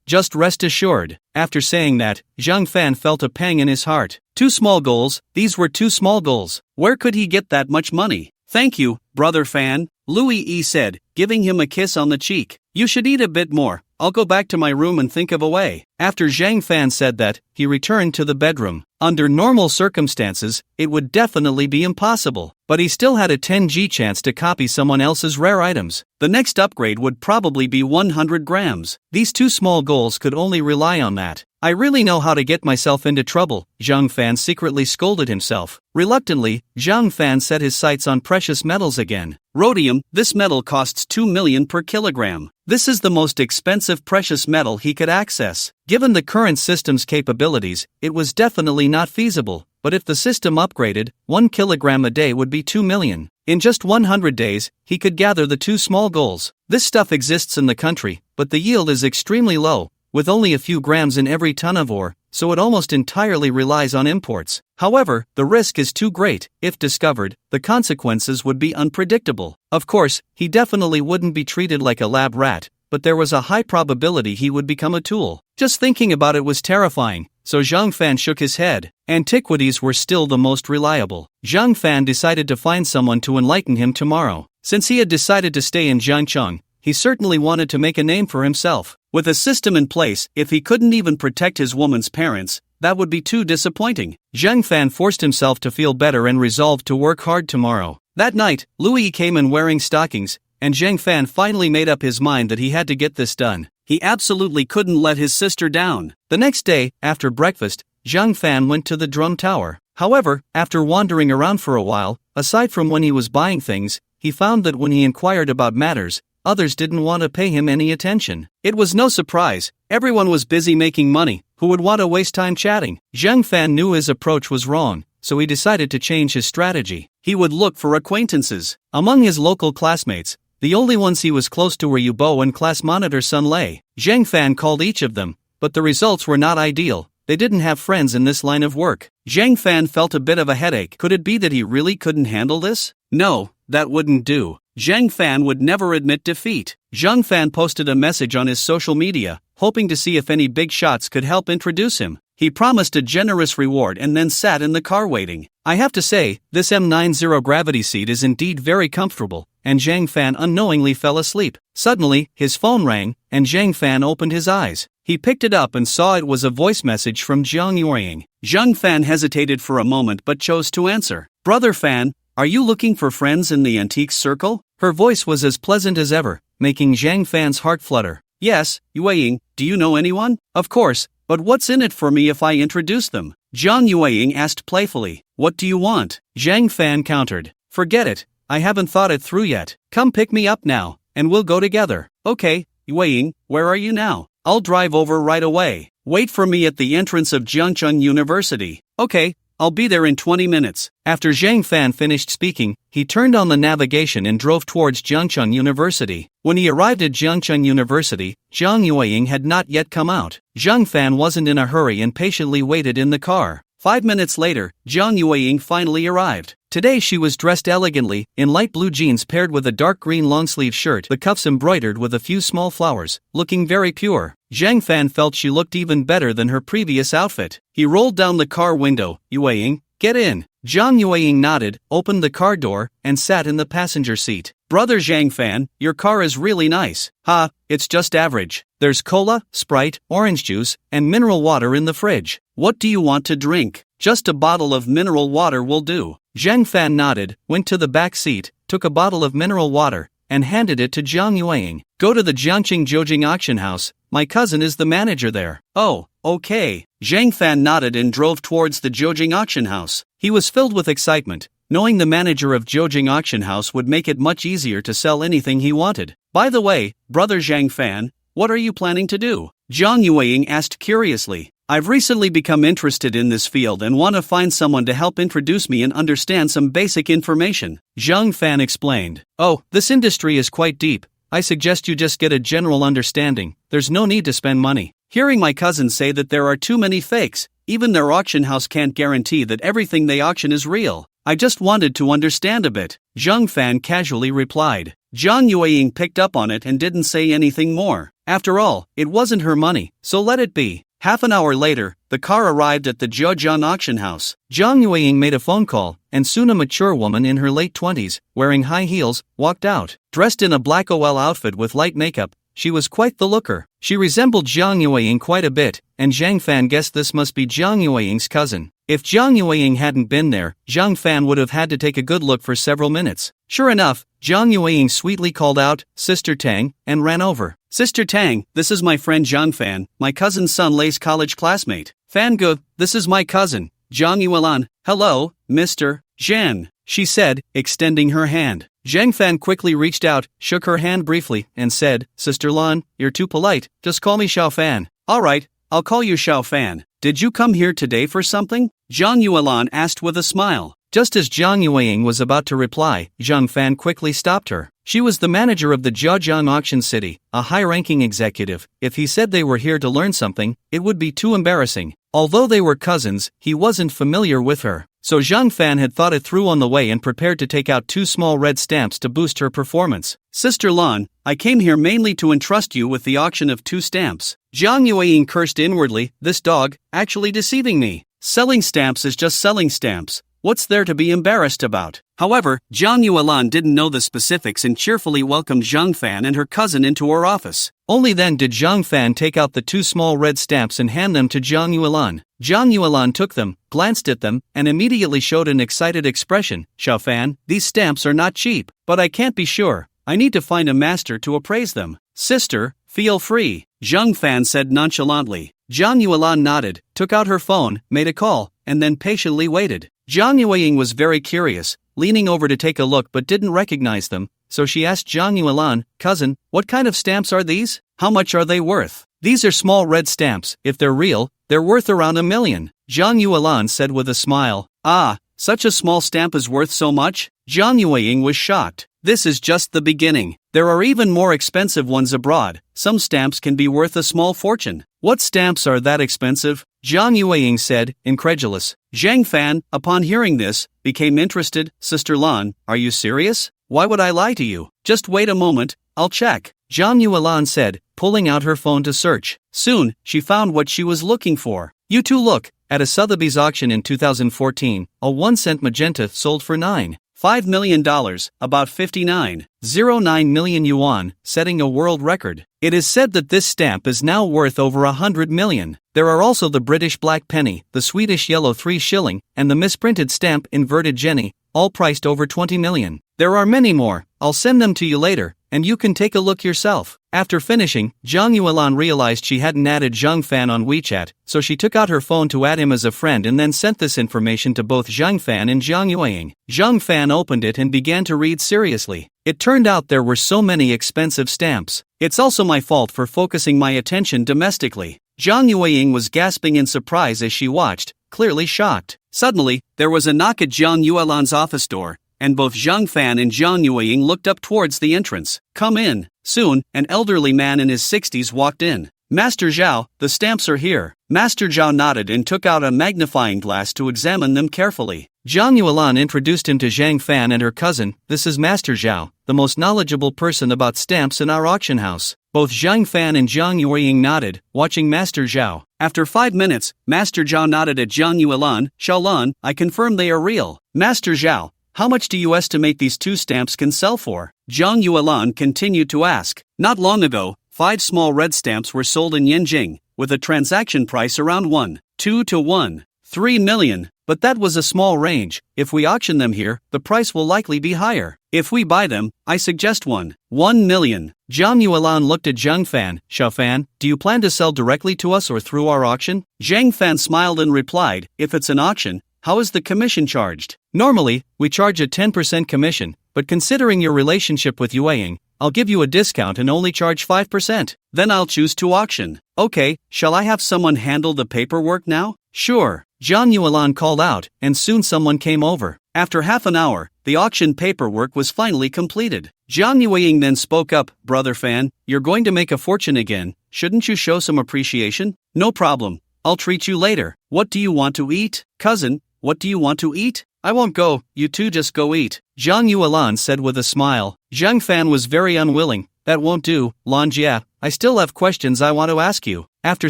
Speaker 1: Just rest assured. After saying that, Zhang Fan felt a pang in his heart. 2 small goals, these were 2 small goals. Where could he get that much money? Thank you, Brother Fan, Lu Yi said, giving him a kiss on the cheek. You should eat a bit more. I'll go back to my room and think of a way. After Zhang Fan said that, he returned to the bedroom. Under normal circumstances, it would definitely be impossible, but he still had a 10G chance to copy someone else's rare items. The next upgrade would probably be 100 grams. These 2 small goals could only rely on that. I really know how to get myself into trouble, Zhang Fan secretly scolded himself. Reluctantly, Zhang Fan set his sights on precious metals again. Rhodium, this metal costs 2 million per kilogram. This is the most expensive precious metal he could access. Given the current system's capabilities, it was definitely not feasible, but if the system upgraded, 1 kilogram a day would be 2 million. In just 100 days, he could gather the 2 small goals. This stuff exists in the country, but the yield is extremely low, with only a few grams in every ton of ore, so it almost entirely relies on imports. However, the risk is too great. If discovered, the consequences would be unpredictable. Of course, he definitely wouldn't be treated like a lab rat, but there was a high probability he would become a tool. Just thinking about it was terrifying, so Zhang Fan shook his head. Antiquities were still the most reliable. Zhang Fan decided to find someone to enlighten him tomorrow. Since he had decided to stay in Jiangcheng, he certainly wanted to make a name for himself. With a system in place, if he couldn't even protect his woman's parents, that would be too disappointing. Zhang Fan forced himself to feel better and resolved to work hard tomorrow. That night, Louis came in wearing stockings, and Zhang Fan finally made up his mind that he had to get this done. He absolutely couldn't let his sister down. The next day, after breakfast, Zhang Fan went to the drum tower. However, after wandering around for a while, aside from when he was buying things, he found that when he inquired about matters, others didn't want to pay him any attention. It was no surprise, everyone was busy making money, who would want to waste time chatting? Zhang Fan knew his approach was wrong, so he decided to change his strategy. He would look for acquaintances. Among his local classmates, the only ones he was close to were Yu Bo and class monitor Sun Lei. Zhang Fan called each of them, but the results were not ideal. They didn't have friends in this line of work. Zhang Fan felt a bit of a headache. Could it be that he really couldn't handle this? No, that wouldn't do. Zhang Fan would never admit defeat. Zhang Fan posted a message on his social media, hoping to see if any big shots could help introduce him. He promised a generous reward and then sat in the car waiting. I have to say, this M90 gravity seat is indeed very comfortable, and Zhang Fan unknowingly fell asleep. Suddenly, his phone rang, and Zhang Fan opened his eyes. He picked it up and saw it was a voice message from Zhang Yueying. Zhang Fan hesitated for a moment but chose to answer. Brother Fan, are you looking for friends in the antique circle? Her voice was as pleasant as ever, making Zhang Fan's heart flutter. Yes, Yueying, do you know anyone? Of course, but what's in it for me if I introduce them? Zhang Yueying asked playfully. What do you want? Zhang Fan countered. Forget it, I haven't thought it through yet. Come pick me up now, and we'll go together. Okay, Yueying, where are you now? I'll drive over right away. Wait for me at the entrance of Jiangcheng University. Okay, I'll be there in 20 minutes. After Zhang Fan finished speaking, he turned on the navigation and drove towards Jiangcheng University. When he arrived at Jiangcheng University, Zhang Yueying had not yet come out. Zhang Fan wasn't in a hurry and patiently waited in the car. 5 minutes later, Zhang Yueying finally arrived. Today she was dressed elegantly, in light blue jeans paired with a dark green long-sleeve shirt, the cuffs embroidered with a few small flowers, looking very pure. Zhang Fan felt she looked even better than her previous outfit. He rolled down the car window. Yueying, get in. Zhang Yueying nodded, opened the car door, and sat in the passenger seat. Brother Zhang Fan, your car is really nice. Ha, it's just average. There's cola, Sprite, orange juice, and mineral water in the fridge. What do you want to drink? Just a bottle of mineral water will do. Zhang Fan nodded, went to the back seat, took a bottle of mineral water, and handed it to Zhang Yueying. Go to the Jiangqing Jiujing auction house. My cousin is the manager there. Oh, okay. Zhang Fan nodded and drove towards the Jiujing auction house. He was filled with excitement, knowing the manager of Jiujing auction house would make it much easier to sell anything he wanted. By the way, brother Zhang Fan, what are you planning to do? Zhang Yueying asked curiously. I've recently become interested in this field and want to find someone to help introduce me and understand some basic information. Zhang Fan explained. Oh, this industry is quite deep. I suggest you just get a general understanding. There's no need to spend money. Hearing my cousin say that there are too many fakes, even their auction house can't guarantee that everything they auction is real. I just wanted to understand a bit. Zhang Fan casually replied. Zhang Yueying picked up on it and didn't say anything more. After all, it wasn't her money, so let it be. Half an hour later, the car arrived at the Jiujiang auction house. Zhang Yueying made a phone call, and soon a mature woman in her late 20s, wearing high heels, walked out. Dressed in a black OL outfit with light makeup, she was quite the looker. She resembled Zhang Yueying quite a bit, and Zhang Fan guessed this must be Zhang Yueying's cousin. If Zhang Yueying hadn't been there, Zhang Fan would have had to take a good look for several minutes. Sure enough, Zhang Yueying sweetly called out, Sister Tang, and ran over. Sister Tang, this is my friend Zhang Fan, my cousin Sun Lei's college classmate. Fan Gu, this is my cousin, Zhang Yuelan. Hello, Mr. Zhan, she said, extending her hand. Zhang Fan quickly reached out, shook her hand briefly, and said, Sister Lan, you're too polite, just call me Xiao Fan. Alright, I'll call you Xiao Fan. Did you come here today for something? Zhang Yuelan asked with a smile. Just as Zhang Yueying was about to reply, Zhang Fan quickly stopped her. She was the manager of the Jiujiang Auction City, a high-ranking executive. If he said they were here to learn something, it would be too embarrassing. Although they were cousins, he wasn't familiar with her. So Zhang Fan had thought it through on the way and prepared to take out 2 small red stamps to boost her performance. Sister Lan, I came here mainly to entrust you with the auction of 2 stamps. Zhang Yueying cursed inwardly, this dog, actually deceiving me. Selling stamps is just selling stamps. What's there to be embarrassed about? However, Zhang Yuelan didn't know the specifics and cheerfully welcomed Zhang Fan and her cousin into her office. Only then did Zhang Fan take out the 2 small red stamps and hand them to Zhang Yuelan. Zhang Yuelan took them, glanced at them, and immediately showed an excited expression. Xiao Fan, these stamps are not cheap, but I can't be sure. I need to find a master to appraise them. Sister, feel free, Zhang Fan said nonchalantly. Zhang Yuelan nodded, took out her phone, made a call, and then patiently waited. Zhang Yueying was very curious, leaning over to take a look but didn't recognize them, so she asked Zhang Yuelan, cousin, what kind of stamps are these? How much are they worth? These are small red stamps. If they're real, they're worth around $1 million, Zhang Yuelan said with a smile. Ah, such a small stamp is worth so much? Zhang Yueying was shocked. This is just the beginning. There are even more expensive ones abroad. Some stamps can be worth a small fortune. What stamps are that expensive? Zhang Yueying said, incredulous. Zhang Fan, upon hearing this, became interested. Sister Lan, are you serious? Why would I lie to you? Just wait a moment, I'll check, Zhang Yuelan said, pulling out her phone to search. Soon, she found what she was looking for. You two look. At a Sotheby's auction in 2014, a 1-cent magenta sold for $9.5 million, about 59.09 million yuan, setting a world record. It is said that this stamp is now worth over 100 million. There are also the British black penny, the Swedish yellow 3 shilling, and the misprinted stamp inverted Jenny, all priced over 20 million. There are many more. I'll send them to you later, and you can take a look yourself. After finishing, Zhang Yuelan realized she hadn't added Zhang Fan on WeChat, so she took out her phone to add him as a friend and then sent this information to both Zhang Fan and Zhang Yueying. Zhang Fan opened it and began to read seriously. It turned out there were so many expensive stamps. It's also my fault for focusing my attention domestically. Zhang Yueying was gasping in surprise as she watched, clearly shocked. Suddenly, there was a knock at Zhang Yuelan's office door, and both Zhang Fan and Zhang Yueying looked up towards the entrance. Come in. Soon, an elderly man in his 60s walked in. Master Zhao, the stamps are here. Master Zhao nodded and took out a magnifying glass to examine them carefully. Zhang Yuelan introduced him to Zhang Fan and her cousin. This is Master Zhao, the most knowledgeable person about stamps in our auction house. Both Zhang Fan and Zhang Yueying nodded, watching Master Zhao. After 5 minutes, Master Zhao nodded at Zhang Yuelan. Xiaolan, I confirm they are real. Master Zhao, how much do you estimate these 2 stamps can sell for? Zhang Yuelan continued to ask. Not long ago, 5 small red stamps were sold in Yin Jing, with a transaction price around 1.2 to 1.3 million. But that was a small range. If we auction them here, the price will likely be higher. If we buy them, I suggest 1 million. Zhang Yuelan looked at Zhang Fan. Xiao Fan, do you plan to sell directly to us or through our auction? Zhang Fan smiled and replied, if it's an auction, how is the commission charged? Normally, we charge a 10% commission, but considering your relationship with Yueying, I'll give you a discount and only charge 5%. Then I'll choose to auction. Okay, shall I have someone handle the paperwork now? Sure, Zhang Yuelan called out, and soon someone came over. After half an hour, the auction paperwork was finally completed. Zhang Yueying then spoke up, Brother Fan, you're going to make a fortune again, shouldn't you show some appreciation? No problem, I'll treat you later. What do you want to eat? Cousin, what do you want to eat? I won't go, you two just go eat, Zhang Yuelan said with a smile. Zhang Fan was very unwilling. That won't do, Lan Jia, I still have questions I want to ask you. After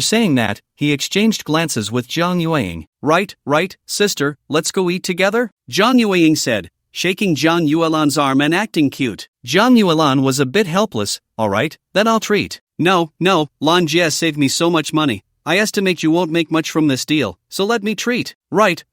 Speaker 1: saying that, he exchanged glances with Zhang Yueying. Right, sister, let's go eat together? Zhang Yueying said, shaking Zhang Yuelan's arm and acting cute. Zhang Yuelan was a bit helpless. Alright, then I'll treat. No, Lan Jia saved me so much money. I estimate you won't make much from this deal, so let me treat. Right,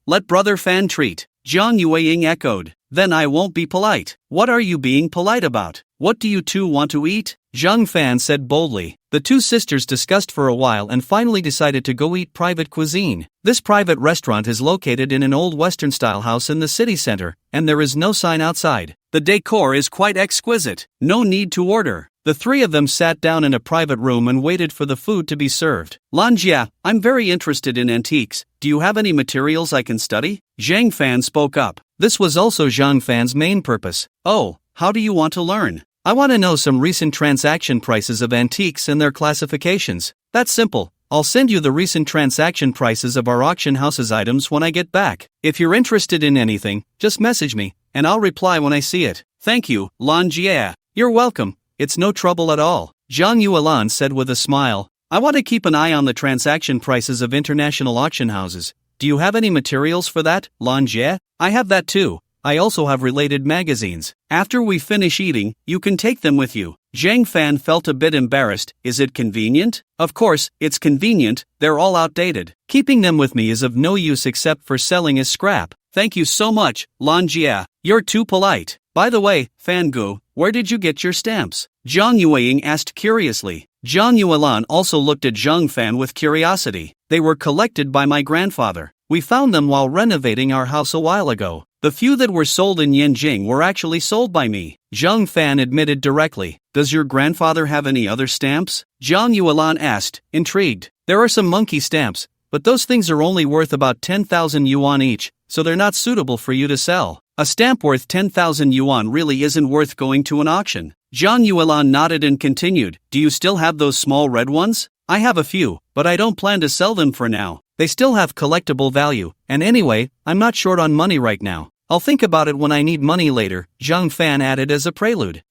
Speaker 1: let Brother Fan treat, Zhang Yueying echoed. Then I won't be polite. What are you being polite about? What do you two want to eat? Zhang Fan said boldly. The two sisters discussed for a while and finally decided to go eat private cuisine. This private restaurant is located in an old Western-style house in the city center, and there is no sign outside. The decor is quite exquisite. No need to order. The 3 of them sat down in a private room and waited for the food to be served. Lan Jia, I'm very interested in antiques. Do you have any materials I can study? Zhang Fan spoke up. This was also Zhang Fan's main purpose. Oh, how do you want to learn? I want to know some recent transaction prices of antiques and their classifications. That's simple. I'll send you the recent transaction prices of our auction house's items when I get back. If you're interested in anything, just message me, and I'll reply when I see it. Thank you, Lan Jia. You're welcome. It's no trouble at all, Zhang Yuelan said with a smile. I want to keep an eye on the transaction prices of international auction houses. Do you have any materials for that, Lan Jie? I have that too. I also have related magazines. After we finish eating, you can take them with you. Zhang Fan felt a bit embarrassed. Is it convenient? Of course, it's convenient, they're all outdated. Keeping them with me is of no use except for selling as scrap. Thank you so much, Lan Jie. You're too polite. By the way, Fan Gu, where did you get your stamps? Zhang Yueying asked curiously. Zhang Yuelan also looked at Zhang Fan with curiosity. They were collected by my grandfather. We found them while renovating our house a while ago. The few that were sold in Yin Jing were actually sold by me, Zhang Fan admitted directly. Does your grandfather have any other stamps? Zhang Yuelan asked, intrigued. There are some monkey stamps, but those things are only worth about 10,000 yuan each, so they're not suitable for you to sell. A stamp worth 10,000 yuan really isn't worth going to an auction. Zhang Yuelan nodded and continued, do you still have those small red ones? I have a few, but I don't plan to sell them for now. They still have collectible value, and anyway, I'm not short on money right now. I'll think about it when I need money later, Zhang Fan added as a prelude.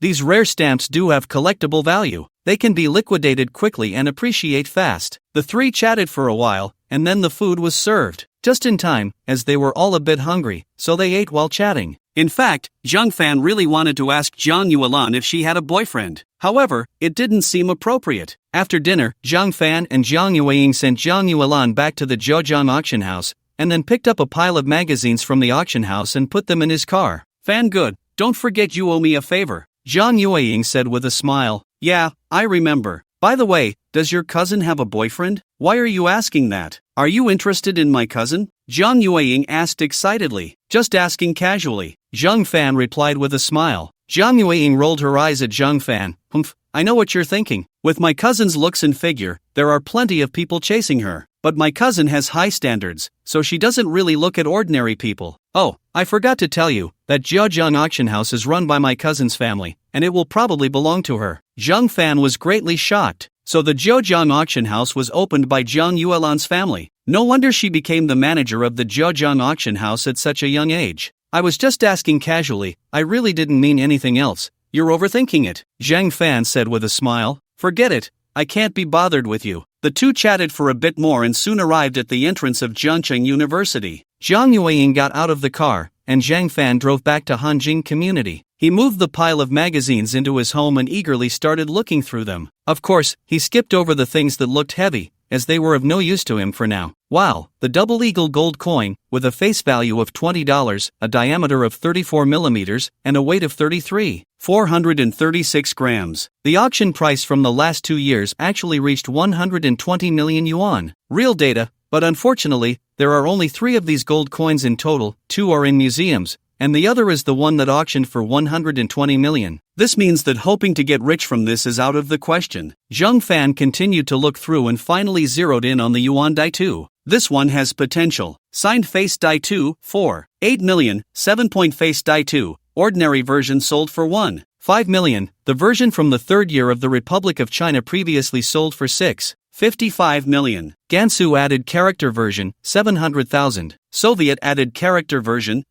Speaker 1: These rare stamps do have collectible value. They can be liquidated quickly and appreciate fast. The three chatted for a while, and then the food was served. Just in time, as they were all a bit hungry, so they ate while chatting. In fact, Zhang Fan really wanted to ask Zhang Yuelan if she had a boyfriend. However, it didn't seem appropriate. After dinner, Zhang Fan and Zhang Yueying sent Zhang Yuelan back to the Zhejiang auction house, and then picked up a pile of magazines from the auction house and put them in his car. Fan Good, don't forget you owe me a favor, Zhang Yueying said with a smile. Yeah, I remember. By the way, does your cousin have a boyfriend? Why are you asking that? Are you interested in my cousin? Zhang Yueying asked excitedly. Just asking casually, Zhang Fan replied with a smile. Zhang Yueying rolled her eyes at Zhang Fan. I know what you're thinking. With my cousin's looks and figure, there are plenty of people chasing her. But my cousin has high standards, so she doesn't really look at ordinary people. Oh, I forgot to tell you, that Zhejiang auction house is run by my cousin's family, and it will probably belong to her. Zhang Fan was greatly shocked. So the Zhejiang auction house was opened by Zhang Yuelan's family. No wonder she became the manager of the Zhejiang auction house at such a young age. I was just asking casually, I really didn't mean anything else. You're overthinking it, Zhang Fan said with a smile. Forget it, I can't be bothered with you. The two chatted for a bit more and soon arrived at the entrance of Zhangcheng University. Zhang Yueying got out of the car, and Zhang Fan drove back to Hanjing Community. He moved the pile of magazines into his home and eagerly started looking through them. Of course, he skipped over the things that looked heavy, as they were of no use to him for now. Wow, the double eagle gold coin, with a face value of $20, a diameter of 34 millimeters, and a weight of 436 grams. The auction price from the last 2 years actually reached 120 million yuan. Real data, but unfortunately, there are only 3 of these gold coins in total, 2 are in museums, and the other is the one that auctioned for 120 million. This means that hoping to get rich from this is out of the question. Zhang Fan continued to look through and finally zeroed in on the Yuan Die 2. This one has potential. Signed face Die 2, 8 million, 7-point face Die 2, ordinary version sold for 5 million. The version from the 3rd year of the Republic of China previously sold for 55 million. Gansu added character version, 700,000. Soviet added character version,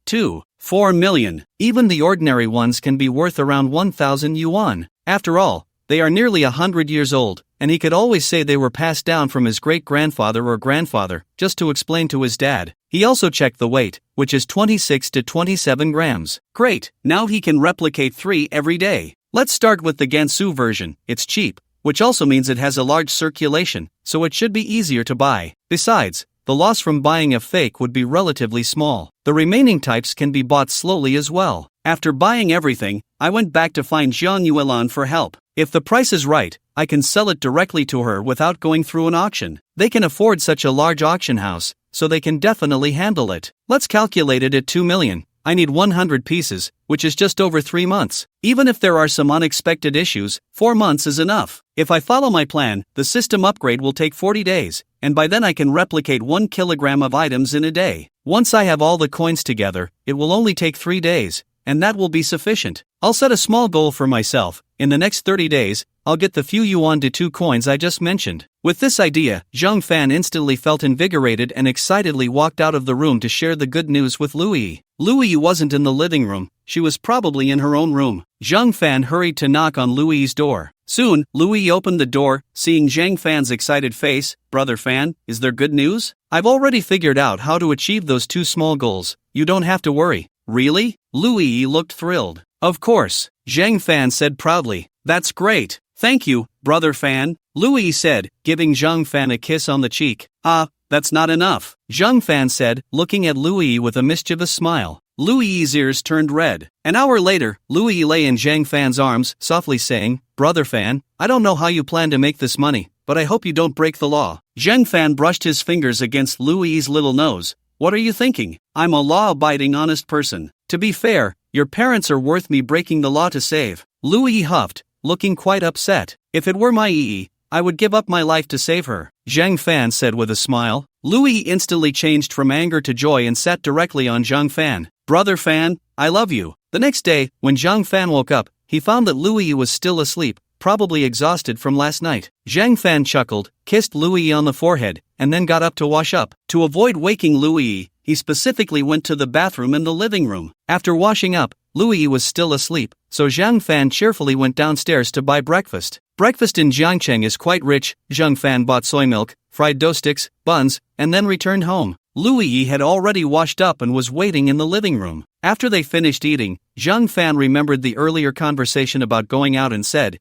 Speaker 1: 4 million. Even the ordinary ones can be worth around 1,000 yuan. After all, they are nearly 100 years old, and he could always say they were passed down from his great-grandfather or grandfather, just to explain to his dad. He also checked the weight, which is 26 to 27 grams. Great, now he can replicate 3 every day. Let's start with the Gansu version. It's cheap, which also means it has a large circulation, so it should be easier to buy. Besides, the loss from buying a fake would be relatively small. The remaining types can be bought slowly as well. After buying everything, I went back to find Zhang Yuelan for help. If the price is right, I can sell it directly to her without going through an auction. They can afford such a large auction house, so they can definitely handle it. Let's calculate it at 2 million. I need 100 pieces, which is just over 3 months. Even if there are some unexpected issues, 4 months is enough. If I follow my plan, the system upgrade will take 40 days, and by then I can replicate 1 kilogram of items in a day. Once I have all the coins together, it will only take 3 days, and that will be sufficient. I'll set a small goal for myself. In the next 30 days, I'll get the few Yuan to 2 coins I just mentioned. With this idea, Zhang Fan instantly felt invigorated and excitedly walked out of the room to share the good news with Lui. Lui wasn't in the living room, she was probably in her own room. Zhang Fan hurried to knock on Lui's door. Soon, Louis opened the door, seeing Zhang Fan's excited face. Brother Fan, is there good news? I've already figured out how to achieve those 2 small goals. You don't have to worry. Really? Louis looked thrilled. Of course, Zhang Fan said proudly. That's great. Thank you, Brother Fan, Louis said, giving Zhang Fan a kiss on the cheek. That's not enough, Zhang Fan said, looking at Louis with a mischievous smile. Louis's ears turned red. An hour later, Louis lay in Zhang Fan's arms, softly saying, Brother Fan, I don't know how you plan to make this money, but I hope you don't break the law. Zhang Fan brushed his fingers against Louis's little nose. What are you thinking? I'm a law-abiding honest person. To be fair, your parents are worth me breaking the law to save. Louis huffed, looking quite upset. If it were my Yi, I would give up my life to save her, Zhang Fan said with a smile. Louis instantly changed from anger to joy and sat directly on Zhang Fan. Brother Fan, I love you. The next day, when Zhang Fan woke up, he found that Louis was still asleep, probably exhausted from last night. Zhang Fan chuckled, kissed Louis on the forehead, and then got up to wash up. To avoid waking Louis, he specifically went to the bathroom in the living room. After washing up, Louis was still asleep, so Zhang Fan cheerfully went downstairs to buy breakfast. Breakfast in Jiangcheng is quite rich. Zhang Fan bought soy milk, fried dough sticks, buns, and then returned home. Louis had already washed up and was waiting in the living room. After they finished eating, Zhang Fan remembered the earlier conversation about going out and said,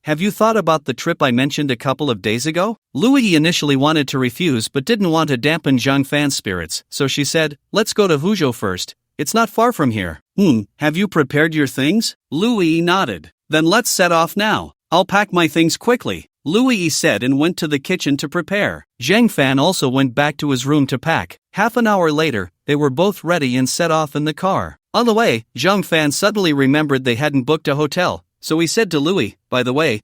Speaker 1: have you thought about the trip I mentioned a couple of days ago? Louis initially wanted to refuse but didn't want to dampen Zhang Fan's spirits, so she said, let's go to Huzhou first. It's not far from here. Have you prepared your things? Louis nodded. Then let's set off now. I'll pack my things quickly, Louis said and went to the kitchen to prepare. Zhang Fan also went back to his room to pack. Half an hour later, they were both ready and set off in the car. On the way, Zhang Fan suddenly remembered they hadn't booked a hotel, so he said to Louis, by the way,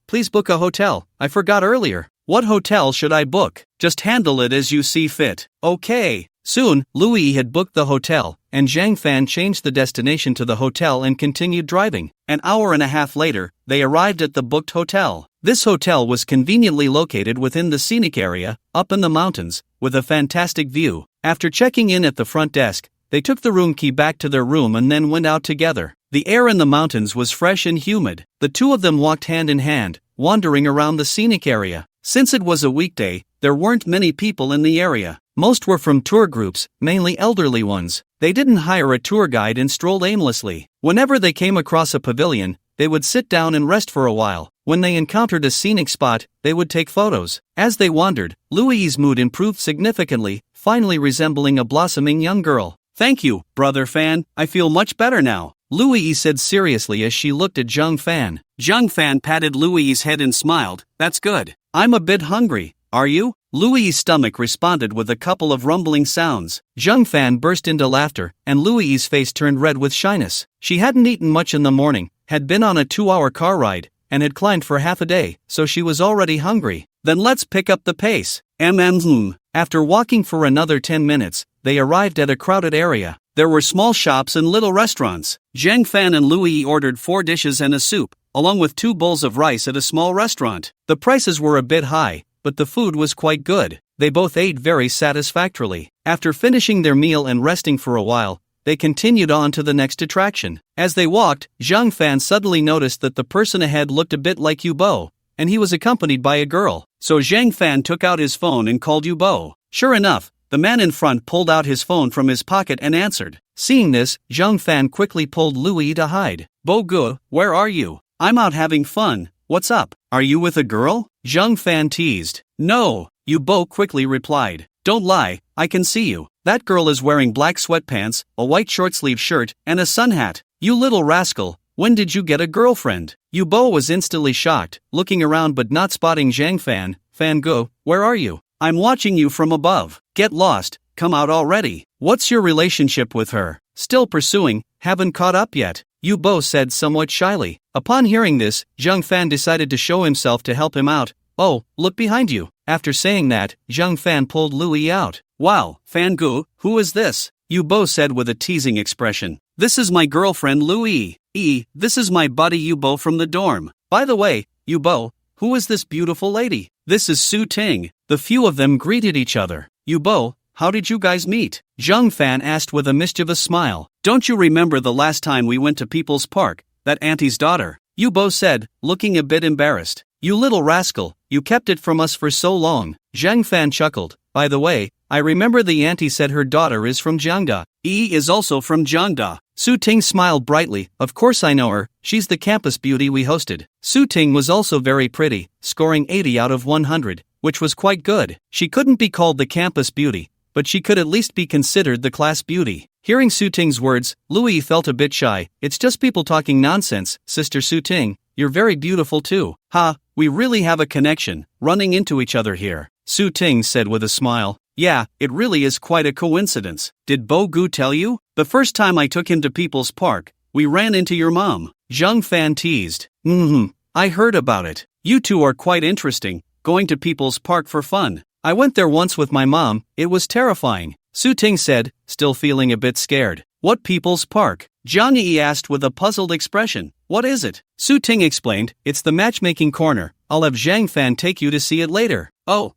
Speaker 1: please book a hotel. I forgot earlier. What hotel should I book? Just handle it as you see fit. Okay. Soon, Louis had booked the hotel, and Zhang Fan changed the destination to the hotel and continued driving. An hour and a half later, they arrived at the booked hotel. This hotel was conveniently located within the scenic area, up in the mountains, with a fantastic view. After checking in at the front desk, they took the room key back to their room and then went out together. The air in the mountains was fresh and humid. The two of them walked hand in hand, wandering around the scenic area. Since it was a weekday, there weren't many people in the area. Most were from tour groups, mainly elderly ones. They didn't hire a tour guide and strolled aimlessly. Whenever they came across a pavilion, they would sit down and rest for a while. When they encountered a scenic spot, they would take photos. As they wandered, Louis's mood improved significantly, finally resembling a blossoming young girl. Thank you, Brother Fan, I feel much better now, Louis said seriously as she looked at Zhang Fan. Zhang Fan patted Louis's head and smiled. That's good. I'm a bit hungry. Are you? Louis's stomach responded with a couple of rumbling sounds. Zhang Fan burst into laughter, and Louis's face turned red with shyness. She hadn't eaten much in the morning, had been on a 2-hour car ride, and had climbed for half a day, so she was already hungry. Then let's pick up the pace. After walking for another 10 minutes, they arrived at a crowded area. There were small shops and little restaurants. Zhang Fan and Louis ordered 4 dishes and a soup, along with 2 bowls of rice at a small restaurant. The prices were a bit high, but the food was quite good. They both ate very satisfactorily. After finishing their meal and resting for a while, they continued on to the next attraction. As they walked, Zhang Fan suddenly noticed that the person ahead looked a bit like Yu Bo, and he was accompanied by a girl. So Zhang Fan took out his phone and called Yu Bo. Sure enough, the man in front pulled out his phone from his pocket and answered. Seeing this, Zhang Fan quickly pulled Louis to hide. Bo Gu, where are you? I'm out having fun. What's up? Are you with a girl? Zhang Fan teased. No, Yu Bo quickly replied. Don't lie, I can see you. That girl is wearing black sweatpants, a white short-sleeve shirt, and a sun hat. You little rascal, when did you get a girlfriend? Yu Bo was instantly shocked, looking around but not spotting Zhang Fan. Fan Gu, where are you? I'm watching you from above. Get lost, come out already. What's your relationship with her? Still pursuing, haven't caught up yet, Yu Bo said somewhat shyly. Upon hearing this, Zhang Fan decided to show himself to help him out. Oh, look behind you. After saying that, Zhang Fan pulled Louis out. Wow, Fan Gu, who is this? Yu Bo said with a teasing expression. This is my girlfriend Louis. This is my buddy Yu Bo from the dorm. By the way, Yu Bo, who is this beautiful lady? This is Su Ting. The few of them greeted each other. Yu Bo, how did you guys meet? Zhang Fan asked with a mischievous smile. Don't you remember the last time we went to People's Park, that auntie's daughter? Yu Bo said, looking a bit embarrassed. You little rascal, you kept it from us for so long. Zhang Fan chuckled. By the way, I remember the auntie said her daughter is from Jiangda. Yi is also from Jiangda. Su Ting smiled brightly. Of course I know her, she's the campus beauty we hosted. Su Ting was also very pretty, scoring 80 out of 100, which was quite good. She couldn't be called the campus beauty, but she could at least be considered the class beauty. Hearing Su Ting's words, Louis felt a bit shy. It's just people talking nonsense, Sister Su Ting. You're very beautiful too. Ha, we really have a connection, running into each other here. Su Ting said with a smile. Yeah, it really is quite a coincidence. Did Bo Gu tell you? The first time I took him to People's Park, we ran into your mom. Zhang Fan teased. I heard about it. You two are quite interesting, going to People's Park for fun. I went there once with my mom, it was terrifying. Su Ting said, still feeling a bit scared. What People's Park? Zhang Yi asked with a puzzled expression. What is it? Su Ting explained, it's the matchmaking corner. I'll have Zhang Fan take you to see it later. Oh,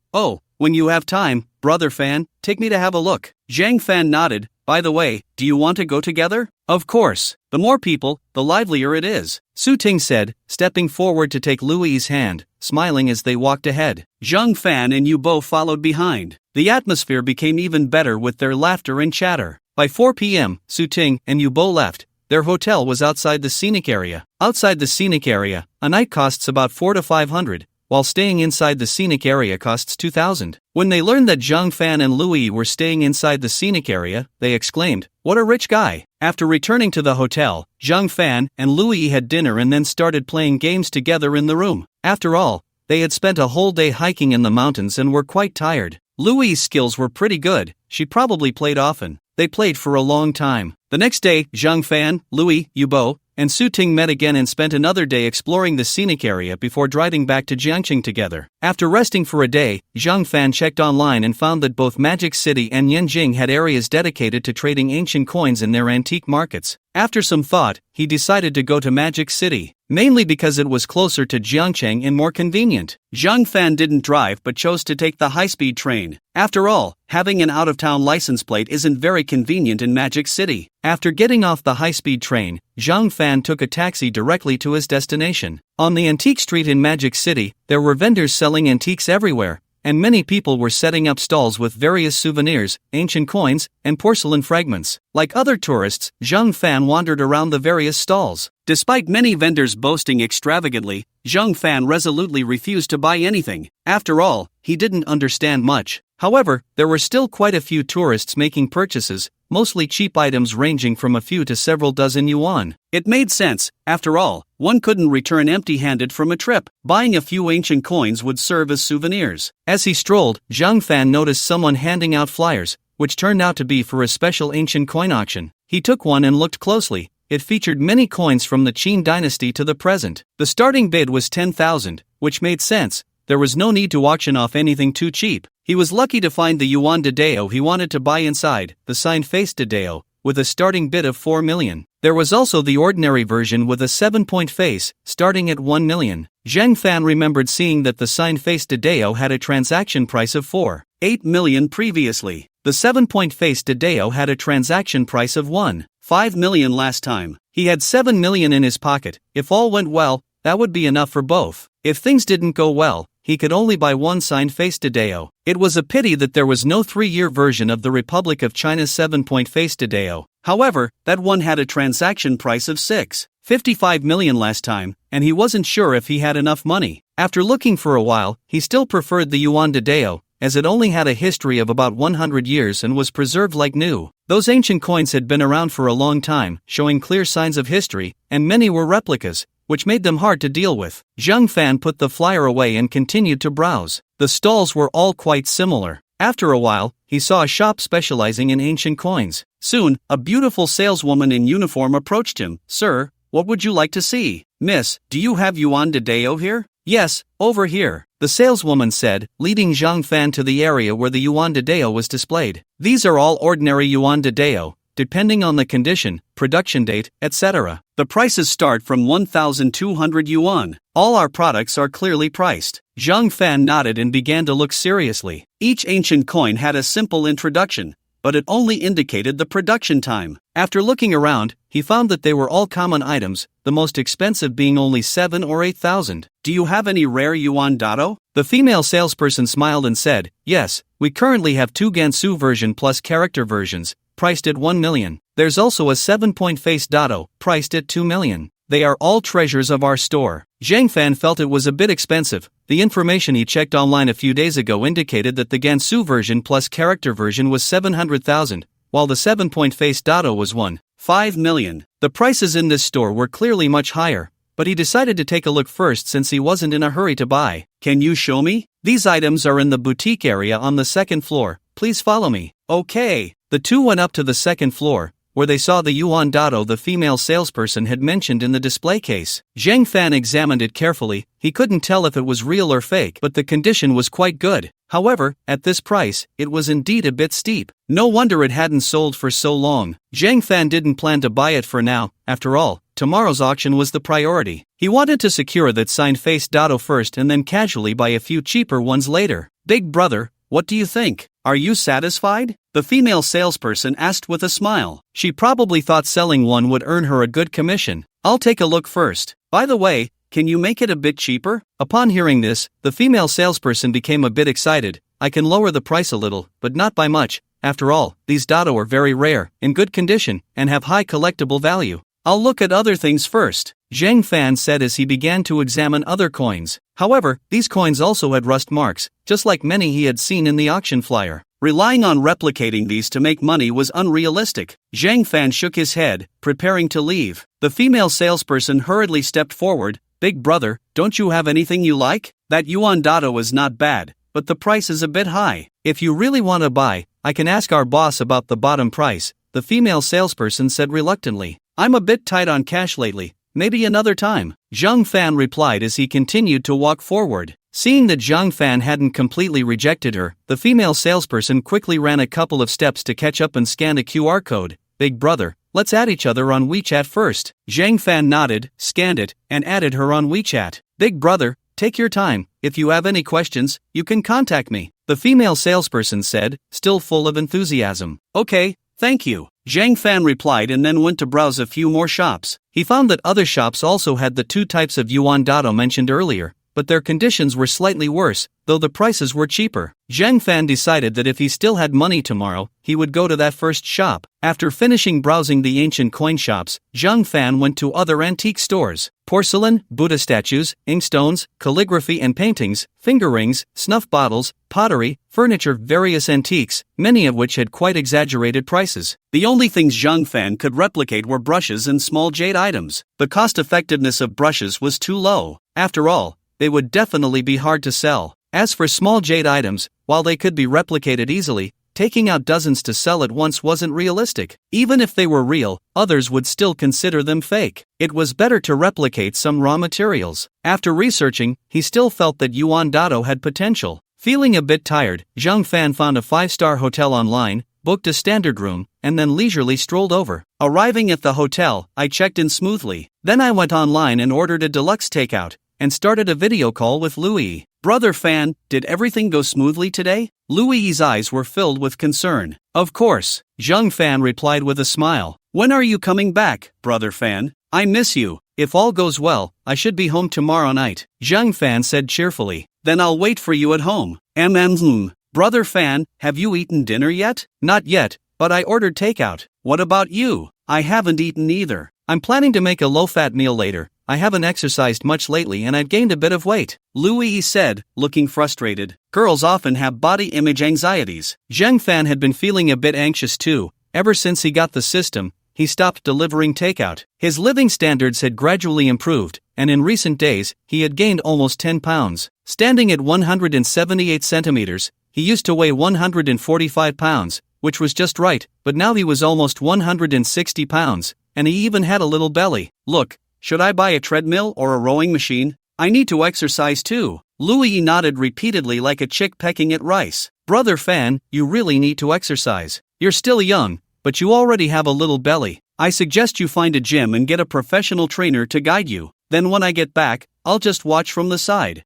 Speaker 1: when you have time, brother Fan, take me to have a look. Zhang Fan nodded. By the way, do you want to go together? Of course. The more people, the livelier it is. Su Ting said, stepping forward to take Louis's hand, smiling as they walked ahead. Zhang Fan and Yu Bo followed behind. The atmosphere became even better with their laughter and chatter. By 4 p.m., Su Ting and Yu Bo left. Their hotel was outside the scenic area. Outside the scenic area, a night costs about 400 to 500, while staying inside the scenic area costs 2,000. When they learned that Zhang Fan and Louis were staying inside the scenic area, they exclaimed, "What a rich guy!" After returning to the hotel, Zhang Fan and Louis had dinner and then started playing games together in the room. After all, they had spent a whole day hiking in the mountains and were quite tired. Louis' skills were pretty good, she probably played often. They played for a long time. The next day, Zhang Fan, Louis, Yu Bo, and Su Ting met again and spent another day exploring the scenic area before driving back to Jiangqing together. After resting for a day, Zhang Fan checked online and found that both Magic City and Yin Jing had areas dedicated to trading ancient coins in their antique markets. After some thought, he decided to go to Magic City, mainly because it was closer to Jiangqing and more convenient. Zhang Fan didn't drive but chose to take the high-speed train. After all, having an out-of-town license plate isn't very convenient in Magic City. After getting off the high-speed train, Zhang Fan took a taxi directly to his destination. On the antique street in Magic City, there were vendors selling antiques everywhere, and many people were setting up stalls with various souvenirs, ancient coins, and porcelain fragments. Like other tourists, Zhang Fan wandered around the various stalls. Despite many vendors boasting extravagantly, Zhang Fan resolutely refused to buy anything. After all, he didn't understand much. However, there were still quite a few tourists making purchases, mostly cheap items ranging from a few to several dozen yuan. It made sense. After all, one couldn't return empty-handed from a trip. Buying a few ancient coins would serve as souvenirs. As he strolled, Zhang Fan noticed someone handing out flyers, which turned out to be for a special ancient coin auction. He took one and looked closely. It featured many coins from the Qin dynasty to the present. The starting bid was 10,000, which made sense. There was no need to auction off anything too cheap. He was lucky to find the Yuan Dedeo he wanted to buy inside, the sign-faced Dedeo, with a starting bid of 4 million. There was also the ordinary version with a 7-point face, starting at 1 million. Zhang Fan remembered seeing that the sign-faced Dedeo had a transaction price of 4.8 million previously. The 7-point face Dedeo had a transaction price of 1.5 million last time. He had 7 million in his pocket. If all went well, that would be enough for both. If things didn't go well, he could only buy one sign-faced Dedeo. It was a pity that there was no 3-year version of the Republic of China's 7-point face Dedeo. However, that one had a transaction price of 6.55 million last time, and he wasn't sure if he had enough money. After looking for a while, he still preferred the Yuan Dedeo, as it only had a history of about 100 years and was preserved like new. Those ancient coins had been around for a long time, showing clear signs of history, and many were replicas, which made them hard to deal with. Zhang Fan put the flyer away and continued to browse. The stalls were all quite similar. After a while, he saw a shop specializing in ancient coins. Soon, a beautiful saleswoman in uniform approached him. "Sir, what would you like to see?" "Miss, do you have Yuan Dedeo here?" "Yes, over here," the saleswoman said, leading Zhang Fan to the area where the Yuan Dedeo was displayed. "These are all ordinary Yuan Dedeo, depending on the condition, production date, etc. The prices start from 1,200 yuan. All our products are clearly priced." Zhang Fan nodded and began to look seriously. Each ancient coin had a simple introduction, but it only indicated the production time. After looking around, he found that they were all common items, the most expensive being only 7 or 8,000. Do you have any rare yuan dado? The female salesperson smiled and said, yes, we currently have 2 Gansu version plus character versions, priced at 1 million. There's also a 7-point face dado, priced at 2 million. They are all treasures of our store. Zhang Fan felt it was a bit expensive. The information he checked online a few days ago indicated that the Gansu version plus character version was 700,000, while the 7-point face dado was 1.5 million. The prices in this store were clearly much higher, but he decided to take a look first since he wasn't in a hurry to buy. Can you show me? These items are in the boutique area on the 2nd floor. Please follow me. Okay. The two went up to the 2nd floor, where they saw the yuan dado the female salesperson had mentioned in the display case. Zhang Fan examined it carefully. He couldn't tell if it was real or fake, but the condition was quite good. However, at this price, it was indeed a bit steep. No wonder it hadn't sold for so long. Zhang Fan didn't plan to buy it for now. After all, tomorrow's auction was the priority. He wanted to secure that signed face dado first and then casually buy a few cheaper ones later. Big brother, what do you think? Are you satisfied? The female salesperson asked with a smile. She probably thought selling one would earn her a good commission. I'll take a look first. By the way, can you make it a bit cheaper? Upon hearing this, the female salesperson became a bit excited. I can lower the price a little, but not by much. After all, these dado are very rare, in good condition, and have high collectible value. I'll look at other things first, Zhang Fan said as he began to examine other coins. However, these coins also had rust marks, just like many he had seen in the auction flyer. Relying on replicating these to make money was unrealistic. Zhang Fan shook his head, preparing to leave. The female salesperson hurriedly stepped forward. Big brother, don't you have anything you like? That yuan dado is not bad, but the price is a bit high. If you really want to buy, I can ask our boss about the bottom price, the female salesperson said reluctantly. I'm a bit tight on cash lately, maybe another time, Zhang Fan replied as he continued to walk forward. Seeing that Zhang Fan hadn't completely rejected her, the female salesperson quickly ran a couple of steps to catch up and scan a QR code. Big brother, let's add each other on WeChat first. Zhang Fan nodded, scanned it, and added her on WeChat. Big brother, take your time. If you have any questions, you can contact me, the female salesperson said, still full of enthusiasm. Okay, thank you, Zhang Fan replied and then went to browse a few more shops. He found that other shops also had the 2 types of yuan dado mentioned earlier, but their conditions were slightly worse, though the prices were cheaper. Zhang Fan decided that if he still had money tomorrow, he would go to that first shop. After finishing browsing the ancient coin shops, Zhang Fan went to other antique stores. Porcelain, Buddha statues, inkstones, calligraphy and paintings, finger rings, snuff bottles, pottery, furniture, various antiques, many of which had quite exaggerated prices. The only things Zhang Fan could replicate were brushes and small jade items. The cost-effectiveness of brushes was too low. After all, they would definitely be hard to sell. As for small jade items, while they could be replicated easily, taking out dozens to sell at once wasn't realistic. Even if they were real, others would still consider them fake. It was better to replicate some raw materials. After researching, he still felt that yuan dado had potential. Feeling a bit tired, Zhang Fan found a 5-star hotel online, booked a standard room, and then leisurely strolled over. Arriving at the hotel, I checked in smoothly. Then I went online and ordered a deluxe takeout, and started a video call with Louis. Brother Fan, did everything go smoothly today? Louis's eyes were filled with concern. Of course, Zhang Fan replied with a smile. When are you coming back, Brother Fan? I miss you. If all goes well, I should be home tomorrow night, Zhang Fan said cheerfully. Then I'll wait for you at home. Brother Fan, have you eaten dinner yet? Not yet, but I ordered takeout. What about you? I haven't eaten either. I'm planning to make a low-fat meal later. I haven't exercised much lately and I've gained a bit of weight, Louis said, looking frustrated. Girls often have body image anxieties. Zhang Fan had been feeling a bit anxious too. Ever since he got the system, he stopped delivering takeout. His living standards had gradually improved, and in recent days, he had gained almost 10 pounds. Standing at 178 centimeters, he used to weigh 145 pounds, which was just right, but now he was almost 160 pounds, and he even had a little belly. Look, should I buy a treadmill or a rowing machine? I need to exercise too. Louis nodded repeatedly like a chick pecking at rice. Brother Fan, you really need to exercise. You're still young, but you already have a little belly. I suggest you find a gym and get a professional trainer to guide you. Then when I get back, I'll just watch from the side.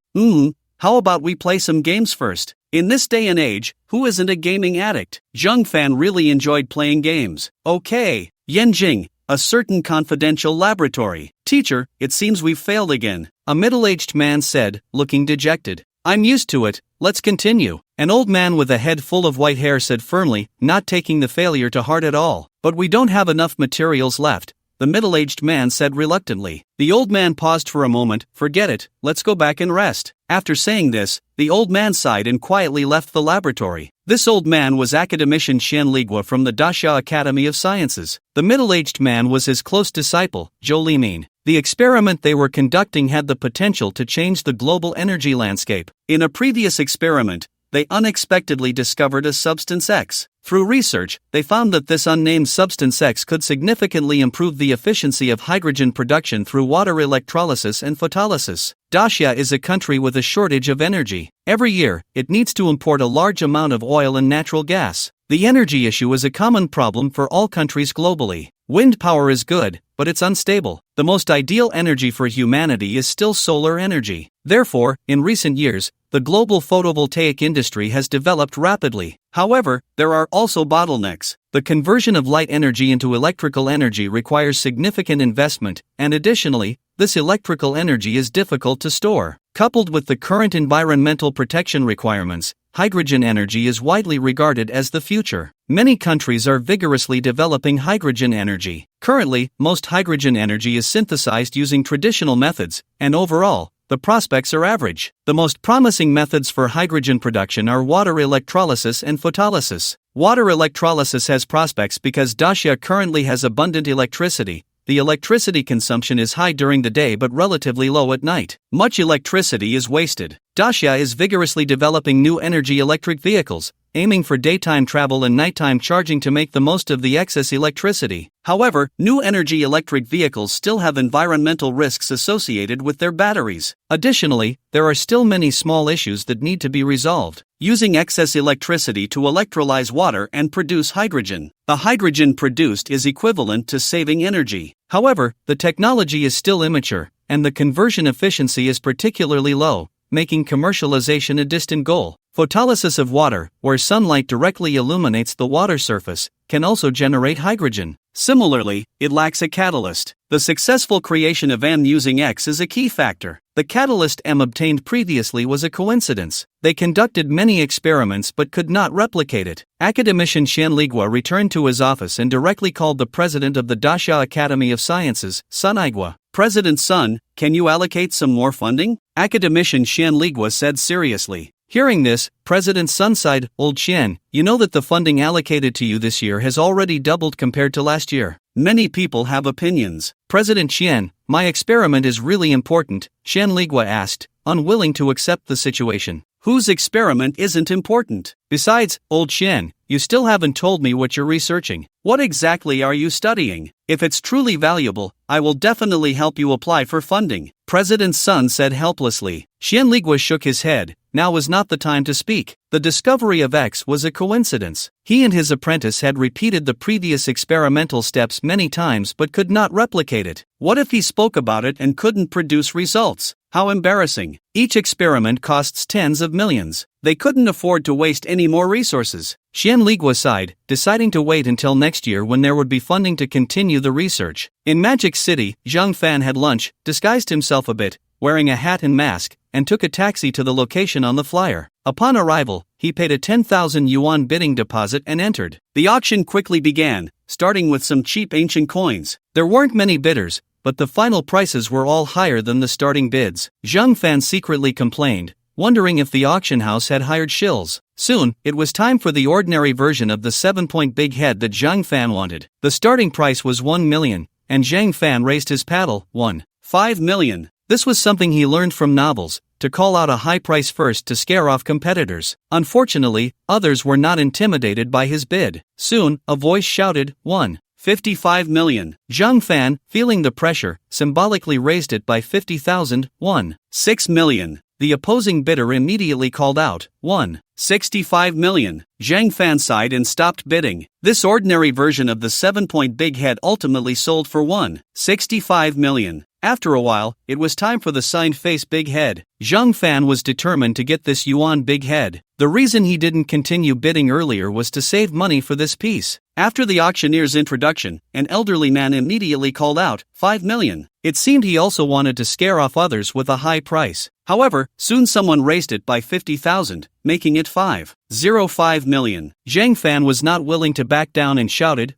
Speaker 1: How about we play some games first? In this day and age, who isn't a gaming addict? Zhang Fan really enjoyed playing games. Okay, Yin Jing, A certain confidential laboratory. Teacher, it seems we've failed again, a middle-aged man said, looking dejected. I'm used to it, let's continue. An old man with a head full of white hair said firmly, not taking the failure to heart at all. But we don't have enough materials left, the middle-aged man said reluctantly. The old man paused for a moment. Forget it, let's go back and rest. After saying this, the old man sighed and quietly left the laboratory. This old man was academician Xian Ligua from the Daxia Academy of Sciences. The middle-aged man was his close disciple, Zhou Limin. The experiment they were conducting had the potential to change the global energy landscape. In a previous experiment, they unexpectedly discovered a substance X. Through research, they found that this unnamed substance X could significantly improve the efficiency of hydrogen production through water electrolysis and photolysis. Daxia is a country with a shortage of energy. Every year, it needs to import a large amount of oil and natural gas. The energy issue is a common problem for all countries globally. Wind power is good, but it's unstable. The most ideal energy for humanity is still solar energy. Therefore, in recent years, the global photovoltaic industry has developed rapidly. However, there are also bottlenecks. The conversion of light energy into electrical energy requires significant investment, and additionally, this electrical energy is difficult to store. Coupled with the current environmental protection requirements, hydrogen energy is widely regarded as the future. Many countries are vigorously developing hydrogen energy. Currently, most hydrogen energy is synthesized using traditional methods, and overall, the prospects are average. The most promising methods for hydrogen production are water electrolysis and photolysis. Water electrolysis has prospects because Daxia currently has abundant electricity. The electricity consumption is high during the day but relatively low at night. Much electricity is wasted. Daxia is vigorously developing new energy electric vehicles, aiming for daytime travel and nighttime charging to make the most of the excess electricity. However, new energy electric vehicles still have environmental risks associated with their batteries. Additionally, there are still many small issues that need to be resolved. Using excess electricity to electrolyze water and produce hydrogen. The hydrogen produced is equivalent to saving energy. However, the technology is still immature, and the conversion efficiency is particularly low, making commercialization a distant goal. Photolysis of water, where sunlight directly illuminates the water surface, can also generate hydrogen. Similarly, it lacks a catalyst. The successful creation of M using X is a key factor. The catalyst M obtained previously was a coincidence. They conducted many experiments but could not replicate it. Academician Xian Ligua returned to his office and directly called the president of the Daxia Academy of Sciences, Sun Igua. President Sun, can you allocate some more funding? Academician Xian Ligua said seriously. Hearing this, President Sun sighed, Old Xian, you know that the funding allocated to you this year has already doubled compared to last year. Many people have opinions. President Xian, my experiment is really important, Xian Ligua asked, unwilling to accept the situation. Whose experiment isn't important? Besides, Old Xian, you still haven't told me what you're researching. What exactly are you studying? If it's truly valuable, I will definitely help you apply for funding, President Sun said helplessly. Xian Ligua shook his head. Now was not the time to speak. The discovery of X was a coincidence. He and his apprentice had repeated the previous experimental steps many times but could not replicate it. What if he spoke about it and couldn't produce results? How embarrassing. Each experiment costs tens of millions. They couldn't afford to waste any more resources. Xian Ligua sighed, deciding to wait until next year when there would be funding to continue the research. In Magic City, Zhang Fan had lunch, disguised himself a bit, wearing a hat and mask, and took a taxi to the location on the flyer. Upon arrival, he paid a 10,000 yuan bidding deposit and entered. The auction quickly began, starting with some cheap ancient coins. There weren't many bidders, but the final prices were all higher than the starting bids. Zhang Fan secretly complained, wondering if the auction house had hired shills. Soon, it was time for the ordinary version of the 7-point big head that Zhang Fan wanted. The starting price was 1 million, and Zhang Fan raised his paddle, 1.5 million. This was something he learned from novels, to call out a high price first to scare off competitors. Unfortunately, others were not intimidated by his bid. Soon, a voice shouted, 1.55 million. Zhang Fan, feeling the pressure, symbolically raised it by 50,000, 1.6 million. The opposing bidder immediately called out, 1.65 million. Zhang Fan sighed and stopped bidding. This ordinary version of the 7-point big head ultimately sold for 1.65 million. After a while, it was time for the signed face big head. Zhang Fan was determined to get this yuan big head. The reason he didn't continue bidding earlier was to save money for this piece. After the auctioneer's introduction, an elderly man immediately called out, 5 million. It seemed he also wanted to scare off others with a high price. However, soon someone raised it by 50,000, making it 5.05 million. Zhang Fan was not willing to back down and shouted,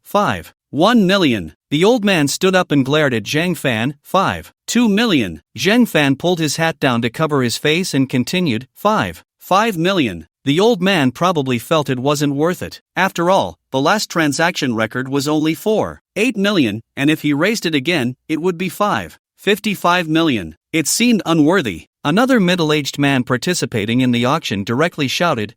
Speaker 1: 1 million. The old man stood up and glared at Zhang Fan, 2 million. Zhang Fan pulled his hat down to cover his face and continued, 5 million. The old man probably felt it wasn't worth it. After all, the last transaction record was only 8 million, and if he raised it again, it would be 55 million. It seemed unworthy. Another middle-aged man participating in the auction directly shouted,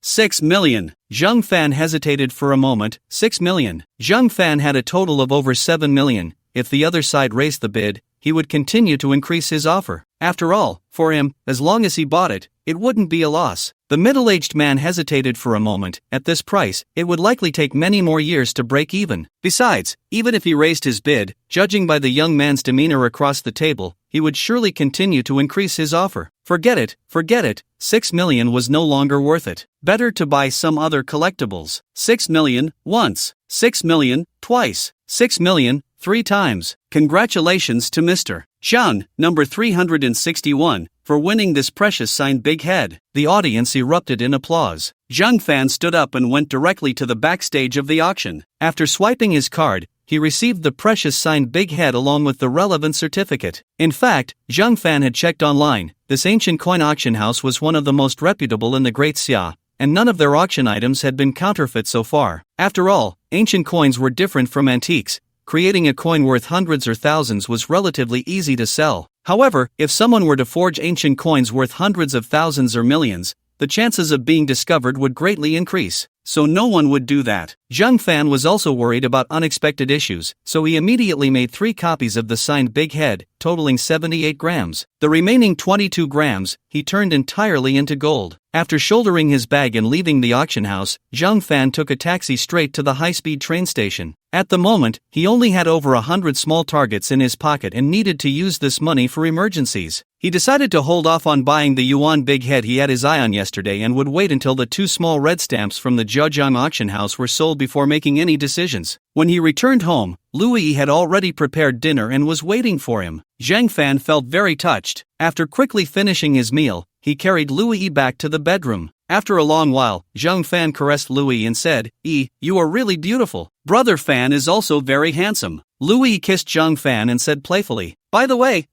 Speaker 1: 6 million. Zhang Fan hesitated for a moment, 6 million. Zhang Fan had a total of over 7 million. If the other side raised the bid, he would continue to increase his offer. After all, for him, as long as he bought it, it wouldn't be a loss. The middle-aged man hesitated for a moment. At this price, it would likely take many more years to break even. Besides, even if he raised his bid, judging by the young man's demeanor across the table, he would surely continue to increase his offer. Forget it, 6 million was no longer worth it. Better to buy some other collectibles. 6 million, once. 6 million, twice. 6 million, 3 times. Congratulations to Mr. Zhang, number 361, for winning this precious signed big head. The audience erupted in applause. Zhang Fan stood up and went directly to the backstage of the auction. After swiping his card, he received the precious signed big head along with the relevant certificate. In fact, Zhang Fan had checked online. This ancient coin auction house was one of the most reputable in the Great Xia, and none of their auction items had been counterfeit so far. After all, ancient coins were different from antiques. Creating a coin worth hundreds or thousands was relatively easy to sell. However, if someone were to forge ancient coins worth hundreds of thousands or millions, the chances of being discovered would greatly increase. So no one would do that. Zhang Fan was also worried about unexpected issues, so he immediately made 3 copies of the signed big head, totaling 78 grams. The remaining 22 grams, he turned entirely into gold. After shouldering his bag and leaving the auction house, Zhang Fan took a taxi straight to the high-speed train station. At the moment, he only had over 100 small targets in his pocket and needed to use this money for emergencies. He decided to hold off on buying the yuan big head he had his eye on yesterday and would wait until the 2 small red stamps from the Zhejiang auction house were sold before making any decisions. When he returned home, Louis had already prepared dinner and was waiting for him. Zhang Fan felt very touched. After quickly finishing his meal, he carried Louis back to the bedroom. After a long while, Zhang Fan caressed Louis and said, "You are really beautiful. Brother Fan is also very handsome." Louis kissed Zhang Fan and said playfully, "By the way,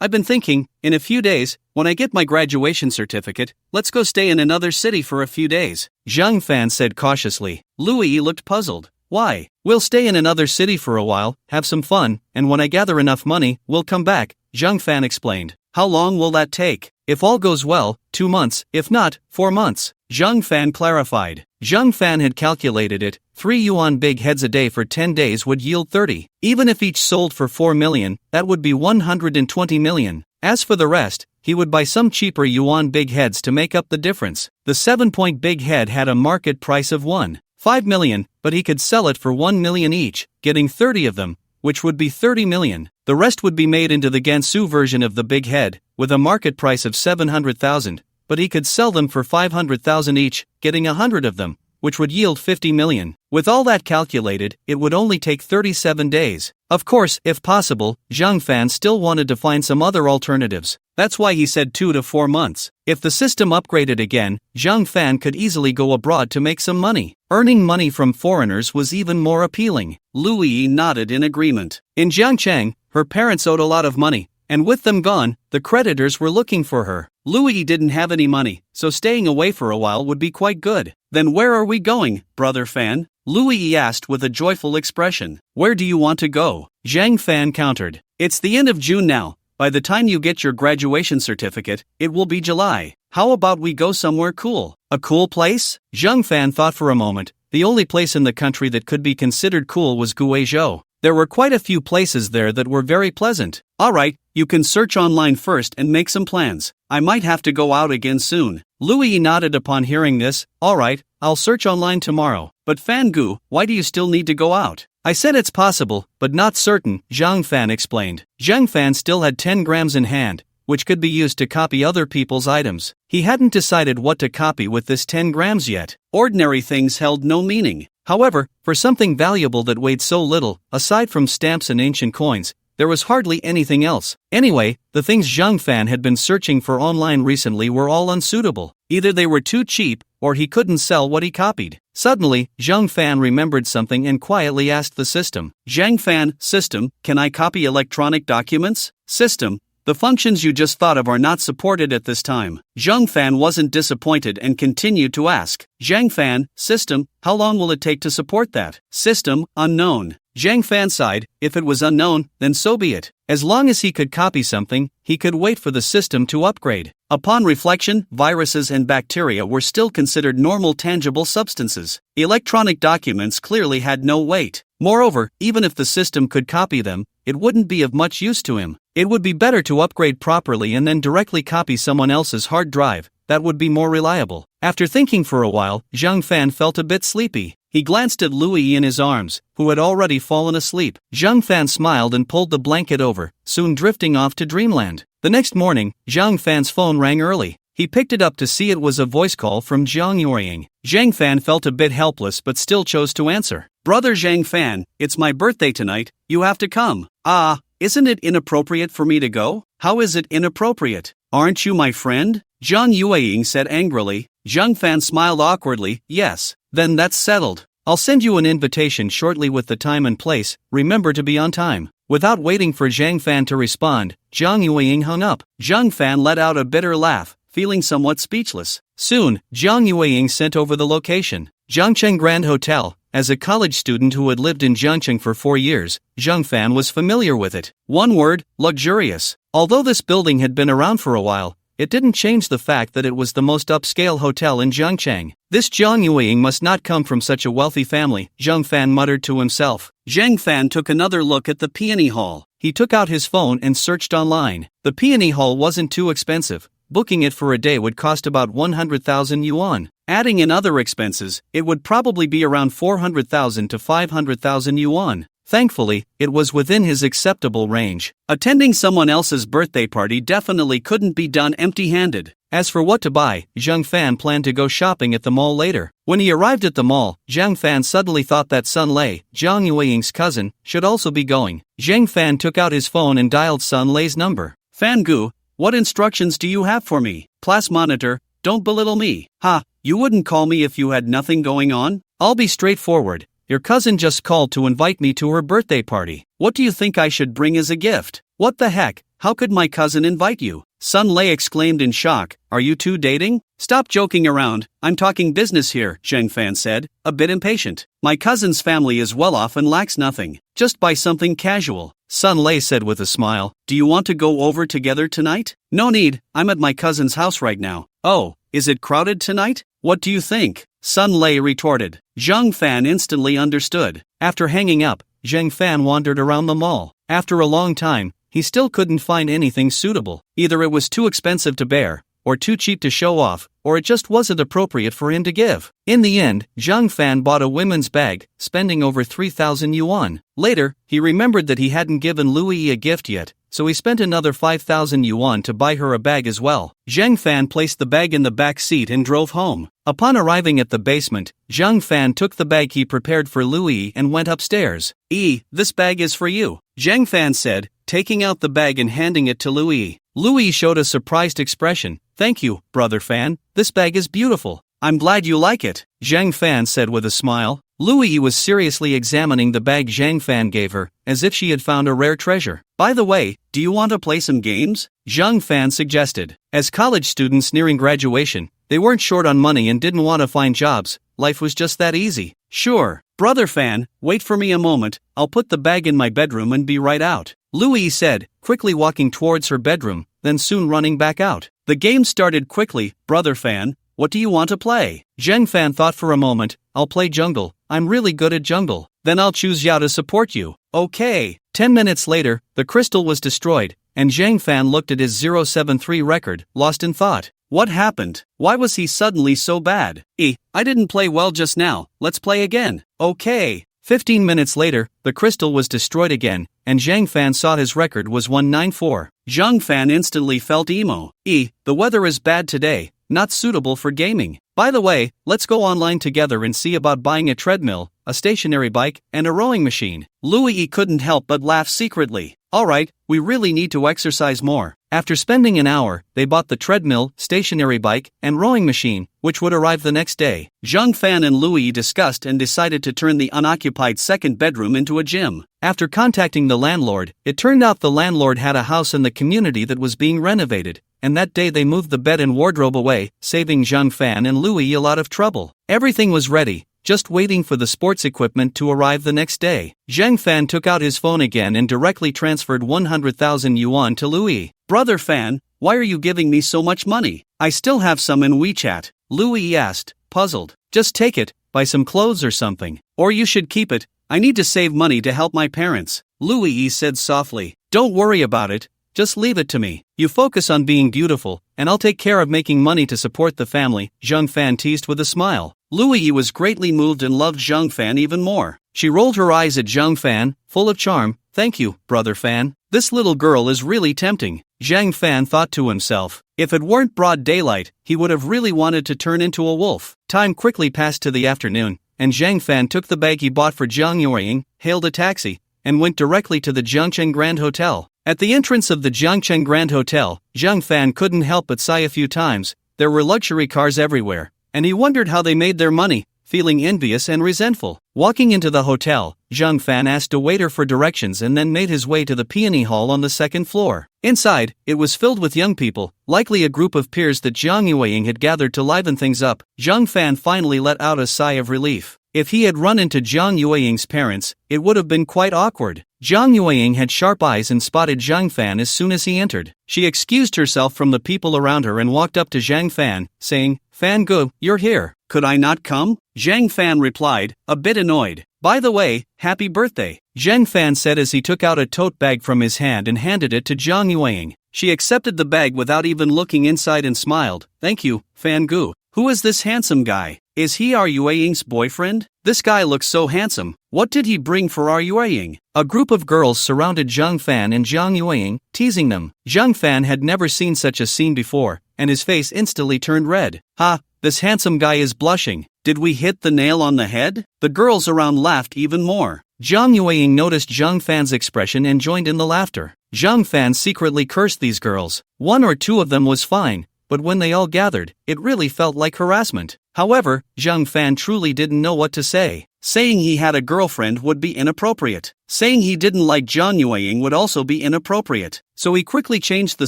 Speaker 1: I've been thinking, in a few days, when I get my graduation certificate, let's go stay in another city for a few days." Zhang Fan said cautiously. Louis looked puzzled. "Why?" "We'll stay in another city for a while, have some fun, and when I gather enough money, we'll come back," Zhang Fan explained. "How long will that take?" "If all goes well, 2 months, if not, 4 months. Zhang Fan clarified. Zhang Fan had calculated it. 3 yuan big heads a day for 10 days would yield 30. Even if each sold for 4 million, that would be 120 million. As for the rest, he would buy some cheaper yuan big heads to make up the difference. The 7-point big head had a market price of 1.5 million, but he could sell it for 1 million each, getting 30 of them, which would be 30 million. The rest would be made into the Gansu version of the big head, with a market price of 700,000, but he could sell them for 500,000 each, getting 100 of them, which would yield 50 million. With all that calculated, it would only take 37 days. Of course, if possible, Zhang Fan still wanted to find some other alternatives. That's why he said 2 to 4 months. If the system upgraded again, Zhang Fan could easily go abroad to make some money. Earning money from foreigners was even more appealing. Louis nodded in agreement. In Jiangcheng, her parents owed a lot of money, and with them gone, the creditors were looking for her. Louis didn't have any money, so staying away for a while would be quite good. "Then where are we going, Brother Fan?" Louis asked with a joyful expression. "Where do you want to go?" Zhang Fan countered. "It's the end of June now. By the time you get your graduation certificate, it will be July. How about we go somewhere cool?" "A cool place?" Zhang Fan thought for a moment. The only place in the country that could be considered cool was Guizhou. There were quite a few places there that were very pleasant. "Alright, you can search online first and make some plans. I might have to go out again soon." Louis nodded upon hearing this. "Alright, I'll search online tomorrow. But Fangu, why do you still need to go out?" I said it's possible, but not certain, Zhang Fan explained. Zhang Fan still had 10 grams in hand, which could be used to copy other people's items. He hadn't decided what to copy with this 10 grams yet. Ordinary things held no meaning. However, for something valuable that weighed so little, aside from stamps and ancient coins, there was hardly anything else. Anyway, the things Zhang Fan had been searching for online recently were all unsuitable. Either they were too cheap, or he couldn't sell what he copied. Suddenly, Zhang Fan remembered something and quietly asked the system. Zhang Fan, system, can I copy electronic documents? System, the functions you just thought of are not supported at this time. Zhang Fan wasn't disappointed and continued to ask. Zhang Fan, system, how long will it take to support that? System, unknown. Zhang Fan sighed. If it was unknown, then so be it. As long as he could copy something, he could wait for the system to upgrade. Upon reflection, viruses and bacteria were still considered normal tangible substances. Electronic documents clearly had no weight. Moreover, even if the system could copy them, it wouldn't be of much use to him. It would be better to upgrade properly and then directly copy someone else's hard drive. That would be more reliable. After thinking for a while, Zhang Fan felt a bit sleepy. He glanced at Louis in his arms, who had already fallen asleep. Zhang Fan smiled and pulled the blanket over, soon drifting off to dreamland. The next morning, Zhang Fan's phone rang early. He picked it up to see it was a voice call from Zhang Yueying. Zhang Fan felt a bit helpless but still chose to answer. Brother Zhang Fan, it's my birthday tonight, you have to come. Ah, isn't it inappropriate for me to go? How is it inappropriate? Aren't you my friend? Zhang Yueying said angrily. Zhang Fan smiled awkwardly. Yes, then that's settled. I'll send you an invitation shortly with the time and place, remember to be on time. Without waiting for Zhang Fan to respond, Zhang Yueying hung up. Zhang Fan let out a bitter laugh, feeling somewhat speechless. Soon, Zhang Yueying sent over the location. Jiangcheng Grand Hotel. As a college student who had lived in Jiangcheng for 4 years, Zhang Fan was familiar with it. One word, luxurious. Although this building had been around for a while, it didn't change the fact that it was the most upscale hotel in Jiangcheng. This Zhang Yueying must not come from such a wealthy family, Zhang Fan muttered to himself. Zhang Fan took another look at the peony hall. He took out his phone and searched online. The peony hall wasn't too expensive. Booking it for a day would cost about 100,000 yuan. Adding in other expenses, it would probably be around 400,000 to 500,000 yuan. Thankfully, it was within his acceptable range. Attending someone else's birthday party definitely couldn't be done empty-handed. As for what to buy, Zhang Fan planned to go shopping at the mall later. When he arrived at the mall, Zhang Fan suddenly thought that Sun Lei, Zhang Yueying's cousin, should also be going. Zhang Fan took out his phone and dialed Sun Lei's number. Fan Gu, what instructions do you have for me? Class monitor, don't belittle me. Ha, you wouldn't call me if you had nothing going on? I'll be straightforward. Your cousin just called to invite me to her birthday party. What do you think I should bring as a gift? What the heck? How could my cousin invite you? Sun Lei exclaimed in shock. Are you two dating? Stop joking around, I'm talking business here, Zhang Fan said, a bit impatient. My cousin's family is well off and lacks nothing. Just buy something casual. Sun Lei said with a smile. Do you want to go over together tonight? No need, I'm at my cousin's house right now. Oh, is it crowded tonight? What do you think? Sun Lei retorted. Zhang Fan instantly understood. After hanging up, Zhang Fan wandered around the mall. After a long time, he still couldn't find anything suitable. Either it was too expensive to bear, or too cheap to show off, or it just wasn't appropriate for him to give. In the end, Zhang Fan bought a women's bag, spending over 3,000 yuan. Later, he remembered that he hadn't given Louis a gift yet, so he spent another 5,000 yuan to buy her a bag as well. Zhang Fan placed the bag in the back seat and drove home. Upon arriving at the basement, Zhang Fan took the bag he prepared for Louis and went upstairs. This bag is for you, Zhang Fan said, taking out the bag and handing it to Louis. Louis showed a surprised expression. Thank you, brother Fan, this bag is beautiful. I'm glad you like it, Zhang Fan said with a smile. Louis was seriously examining the bag Zhang Fan gave her, as if she had found a rare treasure. By the way, do you want to play some games? Zhang Fan suggested. As college students nearing graduation, they weren't short on money and didn't want to find jobs. Life was just that easy. Sure, brother Fan, wait for me a moment, I'll put the bag in my bedroom and be right out, Louis said, quickly walking towards her bedroom, then soon running back out. The game started quickly. Brother Fan, what do you want to play? Zhang Fan thought for a moment. I'll play jungle, I'm really good at jungle. Then I'll choose Yao to support you. Okay. 10 minutes later, the crystal was destroyed, and Zhang Fan looked at his 073 record, lost in thought. What happened? Why was he suddenly so bad? I didn't play well just now, let's play again. Okay. 15 minutes later, the crystal was destroyed again, and Zhang Fan saw his record was 194. Zhang Fan instantly felt emo. The weather is bad today, not suitable for gaming. By the way, let's go online together and see about buying a treadmill, a stationary bike, and a rowing machine. Louis couldn't help but laugh secretly. Alright, we really need to exercise more. After spending an hour, they bought the treadmill, stationary bike, and rowing machine, which would arrive the next day. Zhang Fan and Louis discussed and decided to turn the unoccupied second bedroom into a gym. After contacting the landlord, it turned out the landlord had a house in the community that was being renovated, and that day they moved the bed and wardrobe away, saving Zhang Fan and Louis a lot of trouble. Everything was ready, just waiting for the sports equipment to arrive the next day. Zhang Fan took out his phone again and directly transferred 100,000 yuan to Louis. Brother Fan, why are you giving me so much money? I still have some in WeChat. Louis asked, puzzled. Just take it, buy some clothes or something. Or you should keep it, I need to save money to help my parents. Louis said softly. Don't worry about it, just leave it to me. You focus on being beautiful, and I'll take care of making money to support the family, Zhang Fan teased with a smile. Louis was greatly moved and loved Zhang Fan even more. She rolled her eyes at Zhang Fan, full of charm. Thank you, Brother Fan. This little girl is really tempting. Zhang Fan thought to himself. If it weren't broad daylight, he would have really wanted to turn into a wolf. Time quickly passed to the afternoon, and Zhang Fan took the bag he bought for Jiang Yueying, hailed a taxi, and went directly to the Jiangcheng Grand Hotel. At the entrance of the Jiangcheng Grand Hotel, Zhang Fan couldn't help but sigh a few times. There were luxury cars everywhere, and he wondered how they made their money, feeling envious and resentful. Walking into the hotel, Zhang Fan asked a waiter for directions and then made his way to the peony hall on the second floor. Inside, it was filled with young people, likely a group of peers that Jiang Yueying had gathered to liven things up. Zhang Fan finally let out a sigh of relief. If he had run into Jiang Yueying's parents, it would have been quite awkward. Jiang Yueying had sharp eyes and spotted Zhang Fan as soon as he entered. She excused herself from the people around her and walked up to Zhang Fan, saying, Fan Gu, you're here. Could I not come? Zhang Fan replied, a bit annoyed. By the way, happy birthday. Zhang Fan said as he took out a tote bag from his hand and handed it to Jiang Yueying. She accepted the bag without even looking inside and smiled. Thank you, Fan Gu. Who is this handsome guy? Is he our Yueying's boyfriend? This guy looks so handsome. What did he bring for our Yueying? A group of girls surrounded Zhang Fan and Jiang Yueying, teasing them. Zhang Fan had never seen such a scene before, and his face instantly turned red. Ha, this handsome guy is blushing. Did we hit the nail on the head? The girls around laughed even more. Jiang Yueying noticed Zhang Fan's expression and joined in the laughter. Zhang Fan secretly cursed these girls. One or two of them was fine, but when they all gathered, it really felt like harassment. However, Zhang Fan truly didn't know what to say. Saying he had a girlfriend would be inappropriate. Saying he didn't like Jiang Yueying would also be inappropriate. So he quickly changed the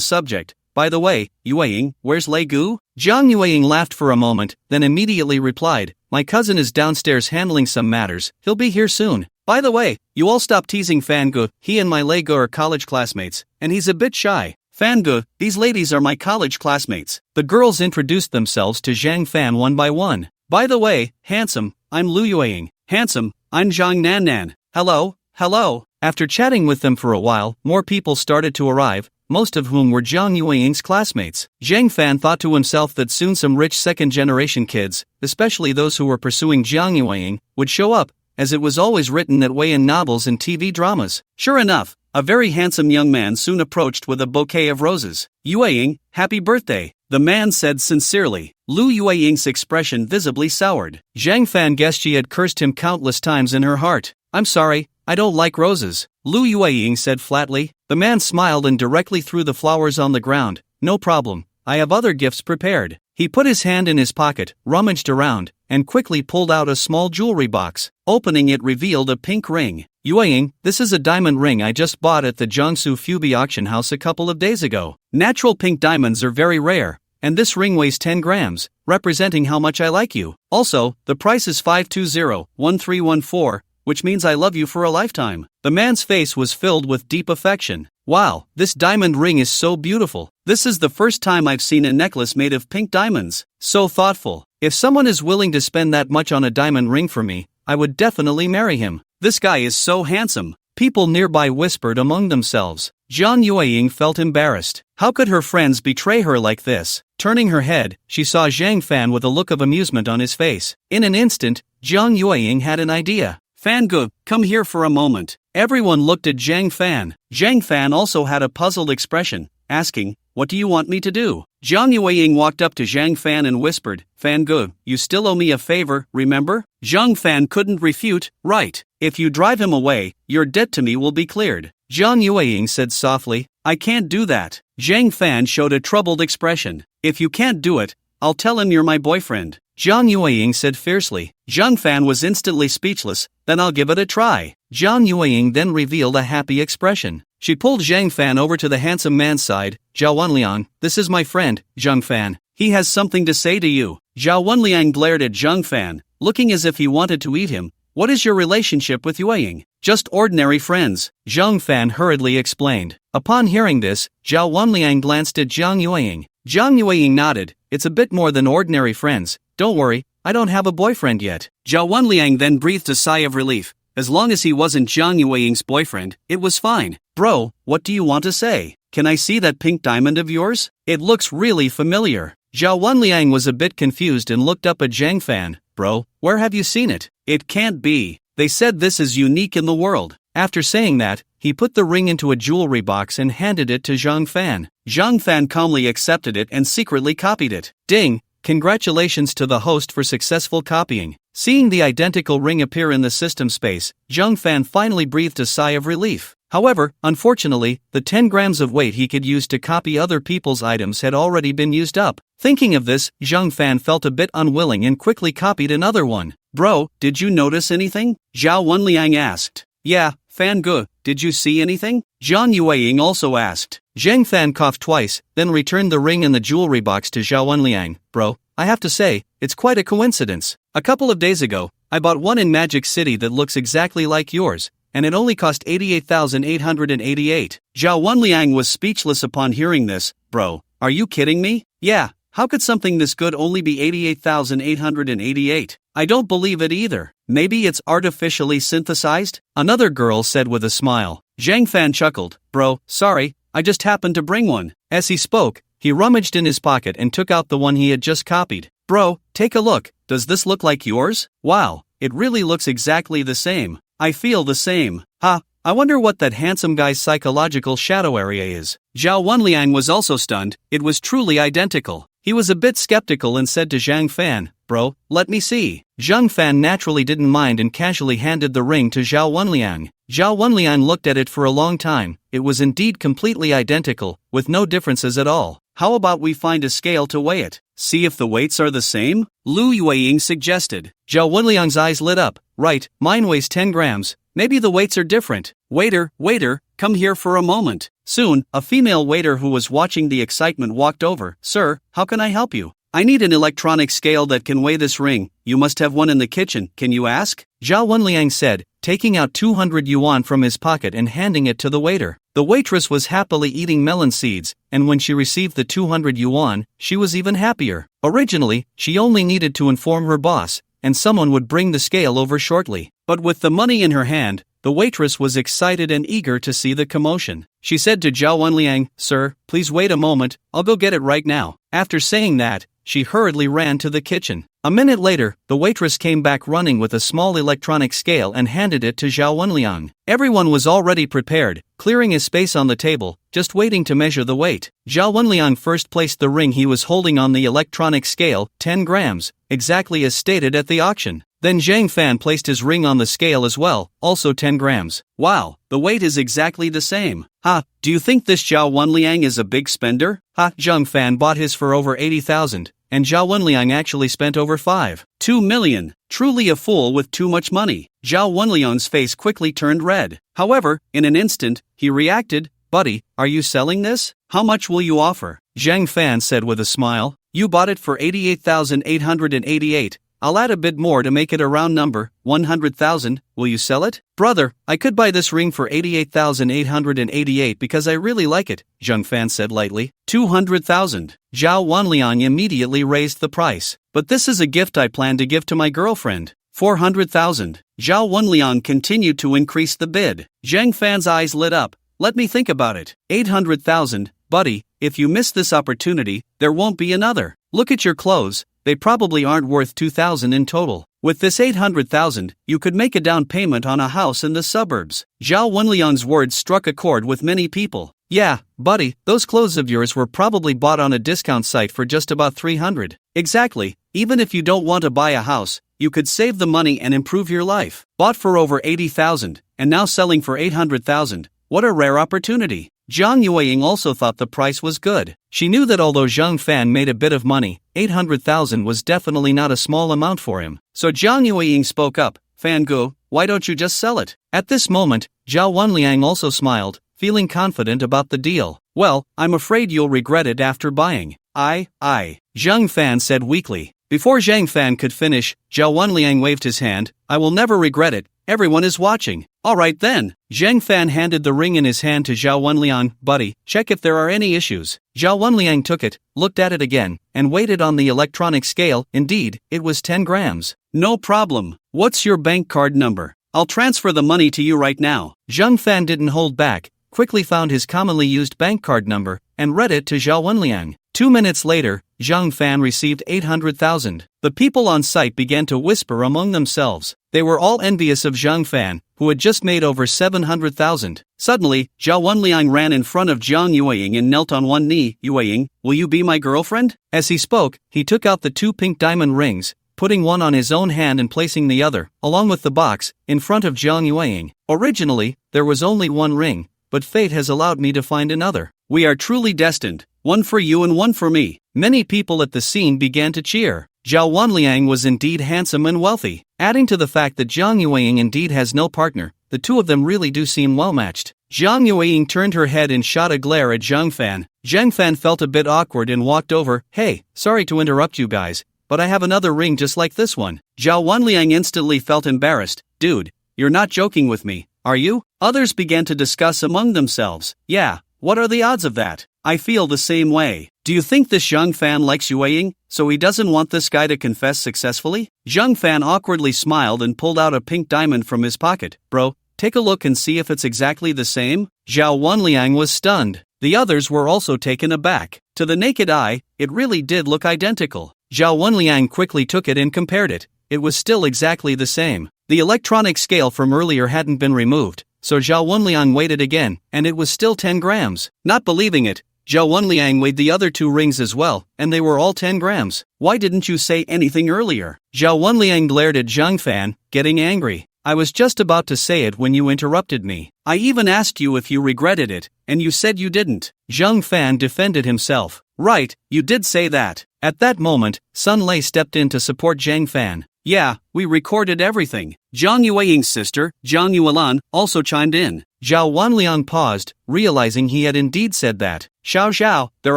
Speaker 1: subject. By the way, Yueying, where's Lei Gu? Jiang Yueying laughed for a moment, then immediately replied, my cousin is downstairs handling some matters, he'll be here soon. By the way, you all stop teasing Fan Gu, he and my Lei Gu are college classmates, and he's a bit shy. Fan Gu, these ladies are my college classmates. The girls introduced themselves to Zhang Fan one by one. By the way, handsome, I'm Lu Yueying. Handsome, I'm Zhang Nannan. Hello, hello. After chatting with them for a while, more people started to arrive, most of whom were Jiang Yueying's classmates. Zhang Fan thought to himself that soon some rich second-generation kids, especially those who were pursuing Jiang Yueying, would show up, as it was always written that way in novels and TV dramas. Sure enough, a very handsome young man soon approached with a bouquet of roses. Yueying, happy birthday, the man said sincerely. Lu Yueying's expression visibly soured. Zhang Fan guessed she had cursed him countless times in her heart. I'm sorry, I don't like roses, Lu Yueying said flatly. The man smiled and directly threw the flowers on the ground. No problem, I have other gifts prepared. He put his hand in his pocket, rummaged around, and quickly pulled out a small jewelry box. Opening it revealed a pink ring. Yueying, this is a diamond ring I just bought at the Jiangsu Fubi auction house a couple of days ago. Natural pink diamonds are very rare, and this ring weighs 10 grams, representing how much I like you. Also, the price is 520-1314, which means I love you for a lifetime. The man's face was filled with deep affection. Wow, this diamond ring is so beautiful. This is the first time I've seen a necklace made of pink diamonds. So thoughtful. If someone is willing to spend that much on a diamond ring for me, I would definitely marry him. This guy is so handsome. People nearby whispered among themselves. Jiang Yueying felt embarrassed. How could her friends betray her like this? Turning her head, she saw Zhang Fan with a look of amusement on his face. In an instant, Jiang Yueying had an idea. Fangu, come here for a moment. Everyone looked at Zhang Fan. Zhang Fan also had a puzzled expression, asking, what do you want me to do? Zhang Yueying walked up to Zhang Fan and whispered, Fangu, you still owe me a favor, remember? Zhang Fan couldn't refute, right. If you drive him away, your debt to me will be cleared. Zhang Yueying said softly, I can't do that. Zhang Fan showed a troubled expression. If you can't do it, I'll tell him you're my boyfriend. Zhang Yueying said fiercely. Zhang Fan was instantly speechless, then I'll give it a try. Zhang Yueying then revealed a happy expression. She pulled Zhang Fan over to the handsome man's side. Zhao Wenliang, this is my friend, Zhang Fan. He has something to say to you. Zhao Wenliang glared at Zhang Fan, looking as if he wanted to eat him. What is your relationship with Yueying? Just ordinary friends, Zhang Fan hurriedly explained. Upon hearing this, Zhao Wenliang glanced at Zhang Yueying. Zhang Yueying nodded. It's a bit more than ordinary friends. Don't worry, I don't have a boyfriend yet. Zhao Wenliang then breathed a sigh of relief. As long as he wasn't Zhang Yueying's boyfriend, it was fine. Bro, what do you want to say? Can I see that pink diamond of yours? It looks really familiar. Zhao Wenliang was a bit confused and looked up at Zhang Fan. Bro, where have you seen it? It can't be. They said this is unique in the world. After saying that, he put the ring into a jewelry box and handed it to Zhang Fan. Zhang Fan calmly accepted it and secretly copied it. Ding! Congratulations to the host for successful copying. Seeing the identical ring appear in the system space, Zhang Fan finally breathed a sigh of relief. However, unfortunately, the 10 grams of weight he could use to copy other people's items had already been used up. Thinking of this, Zhang Fan felt a bit unwilling and quickly copied another one. Bro, did you notice anything? Zhao Wenliang asked. Yeah, Fan Gu, did you see anything? Zhang Yueying also asked. Zhang Fan coughed twice, then returned the ring and the jewelry box to Zhao Wenliang. Bro, I have to say, it's quite a coincidence. A couple of days ago, I bought one in Magic City that looks exactly like yours, and it only cost 88,888. Zhao Wenliang was speechless upon hearing this. Bro, are you kidding me? Yeah, how could something this good only be 88,888? I don't believe it either. Maybe it's artificially synthesized? Another girl said with a smile. Zhang Fan chuckled. Bro, sorry, I just happened to bring one. As he spoke, he rummaged in his pocket and took out the one he had just copied. Bro, take a look. Does this look like yours? Wow, it really looks exactly the same. I feel the same. Ha, I wonder what that handsome guy's psychological shadow area is. Zhao Wenliang was also stunned. It was truly identical. He was a bit skeptical and said to Zhang Fan, Bro, let me see. Zhang Fan naturally didn't mind and casually handed the ring to Zhao Wenliang. Zhao Wenliang looked at it for a long time. It was indeed completely identical, with no differences at all. How about we find a scale to weigh it? See if the weights are the same? Lu Yueying suggested. Zhao Wenliang's eyes lit up. Right, mine weighs 10 grams. Maybe the weights are different. Waiter, come here for a moment. Soon, a female waiter who was watching the excitement walked over. Sir, how can I help you? I need an electronic scale that can weigh this ring. You must have one in the kitchen, can you ask? Zhao Wenliang said, taking out 200 yuan from his pocket and handing it to the waiter. The waitress was happily eating melon seeds, and when she received the 200 yuan, she was even happier. Originally, she only needed to inform her boss, and someone would bring the scale over shortly. But with the money in her hand, the waitress was excited and eager to see the commotion. She said to Zhao Wenliang, Sir, please wait a moment, I'll go get it right now. After saying that, she hurriedly ran to the kitchen. A minute later, the waitress came back running with a small electronic scale and handed it to Zhao Wenliang. Everyone was already prepared, clearing his space on the table, just waiting to measure the weight. Zhao Wenliang first placed the ring he was holding on the electronic scale, 10 grams, exactly as stated at the auction. Then Zhang Fan placed his ring on the scale as well, also 10 grams. Wow, the weight is exactly the same. Ha, do you think this Zhao Wenliang is a big spender? Ha, Zhang Fan bought his for over 80,000. And Zhao Wenliang actually spent over 2 million. Truly a fool with too much money. Zhao Wenliang's face quickly turned red. However, in an instant, he reacted, Buddy, are you selling this? How much will you offer? Zhang Fan said with a smile. You bought it for 88,888. I'll add a bit more to make it a round number, 100,000. Will you sell it? Brother, I could buy this ring for 88,888 because I really like it, Zhang Fan said lightly. 200,000. Zhao Wenliang immediately raised the price. But this is a gift I plan to give to my girlfriend. 400,000. Zhao Wenliang continued to increase the bid. Zhang Fan's eyes lit up. Let me think about it. 800,000. Buddy, if you miss this opportunity, there won't be another. Look at your clothes. they probably aren't worth 2,000 in total. With this 800,000, you could make a down payment on a house in the suburbs. Zhao Wenliang's words struck a chord with many people. Yeah, buddy, those clothes of yours were probably bought on a discount site for just about 300. Exactly, even if you don't want to buy a house, you could save the money and improve your life. Bought for over 80,000, and now selling for 800,000. What a rare opportunity. Zhang Yueying also thought the price was good. She knew that although Zhang Fan made a bit of money, 800,000 was definitely not a small amount for him. So Zhang Yueying spoke up, Fan Gu, why don't you just sell it? At this moment, Zhao Wenliang also smiled, feeling confident about the deal. Well, I'm afraid you'll regret it after buying. Zhang Fan said weakly. Before Zhang Fan could finish, Zhao Wenliang waved his hand. I will never regret it. Everyone is watching. Alright then. Zhang Fan handed the ring in his hand to Zhao Wenliang. Buddy, check if there are any issues. Zhao Wenliang took it, looked at it again, and weighed it on the electronic scale. Indeed, it was 10 grams. No problem. What's your bank card number? I'll transfer the money to you right now. Zhang Fan didn't hold back, quickly found his commonly used bank card number, and read it to Zhao Wenliang. 2 minutes later, Zhang Fan received 800,000. The people on site began to whisper among themselves. They were all envious of Zhang Fan, who had just made over 700,000. Suddenly, Zhao Wenliang ran in front of Zhang Yueying and knelt on one knee. Yueying, will you be my girlfriend? As he spoke, he took out the 2 pink diamond rings, putting one on his own hand and placing the other, along with the box, in front of Zhang Yueying. Originally, there was only one ring, but fate has allowed me to find another. We are truly destined. One for you and one for me. Many people at the scene began to cheer. Zhao Wenliang was indeed handsome and wealthy. Adding to the fact that Zhang Yueying indeed has no partner, the two of them really do seem well matched. Zhang Yueying turned her head and shot a glare at Zhang Fan. Zhang Fan felt a bit awkward and walked over. Hey, sorry to interrupt you guys, but I have another ring just like this one. Zhao Wenliang instantly felt embarrassed. Dude, you're not joking with me, are you? Others began to discuss among themselves. Yeah, what are the odds of that? I feel the same way. Do you think this Zhang Fan likes Yueying, so he doesn't want this guy to confess successfully? Zhang Fan awkwardly smiled and pulled out a pink diamond from his pocket. Bro, take a look and see if it's exactly the same? Zhao Wenliang was stunned. The others were also taken aback. To the naked eye, it really did look identical. Zhao Wenliang quickly took it and compared it. It was still exactly the same. The electronic scale from earlier hadn't been removed, so Zhao Wenliang weighed it again, and it was still 10 grams. Not believing it, Zhao Wenliang weighed the other 2 rings as well, and they were all 10 grams. Why didn't you say anything earlier? Zhao Wenliang glared at Zhang Fan, getting angry. I was just about to say it when you interrupted me. I even asked you if you regretted it, and you said you didn't. Zhang Fan defended himself. Right, you did say that. At that moment, Sun Lei stepped in to support Zhang Fan. Yeah, we recorded everything. Zhang Yueying's sister, Zhang Yuelan, also chimed in. Zhao Wenliang paused, realizing he had indeed said that. Xiao, there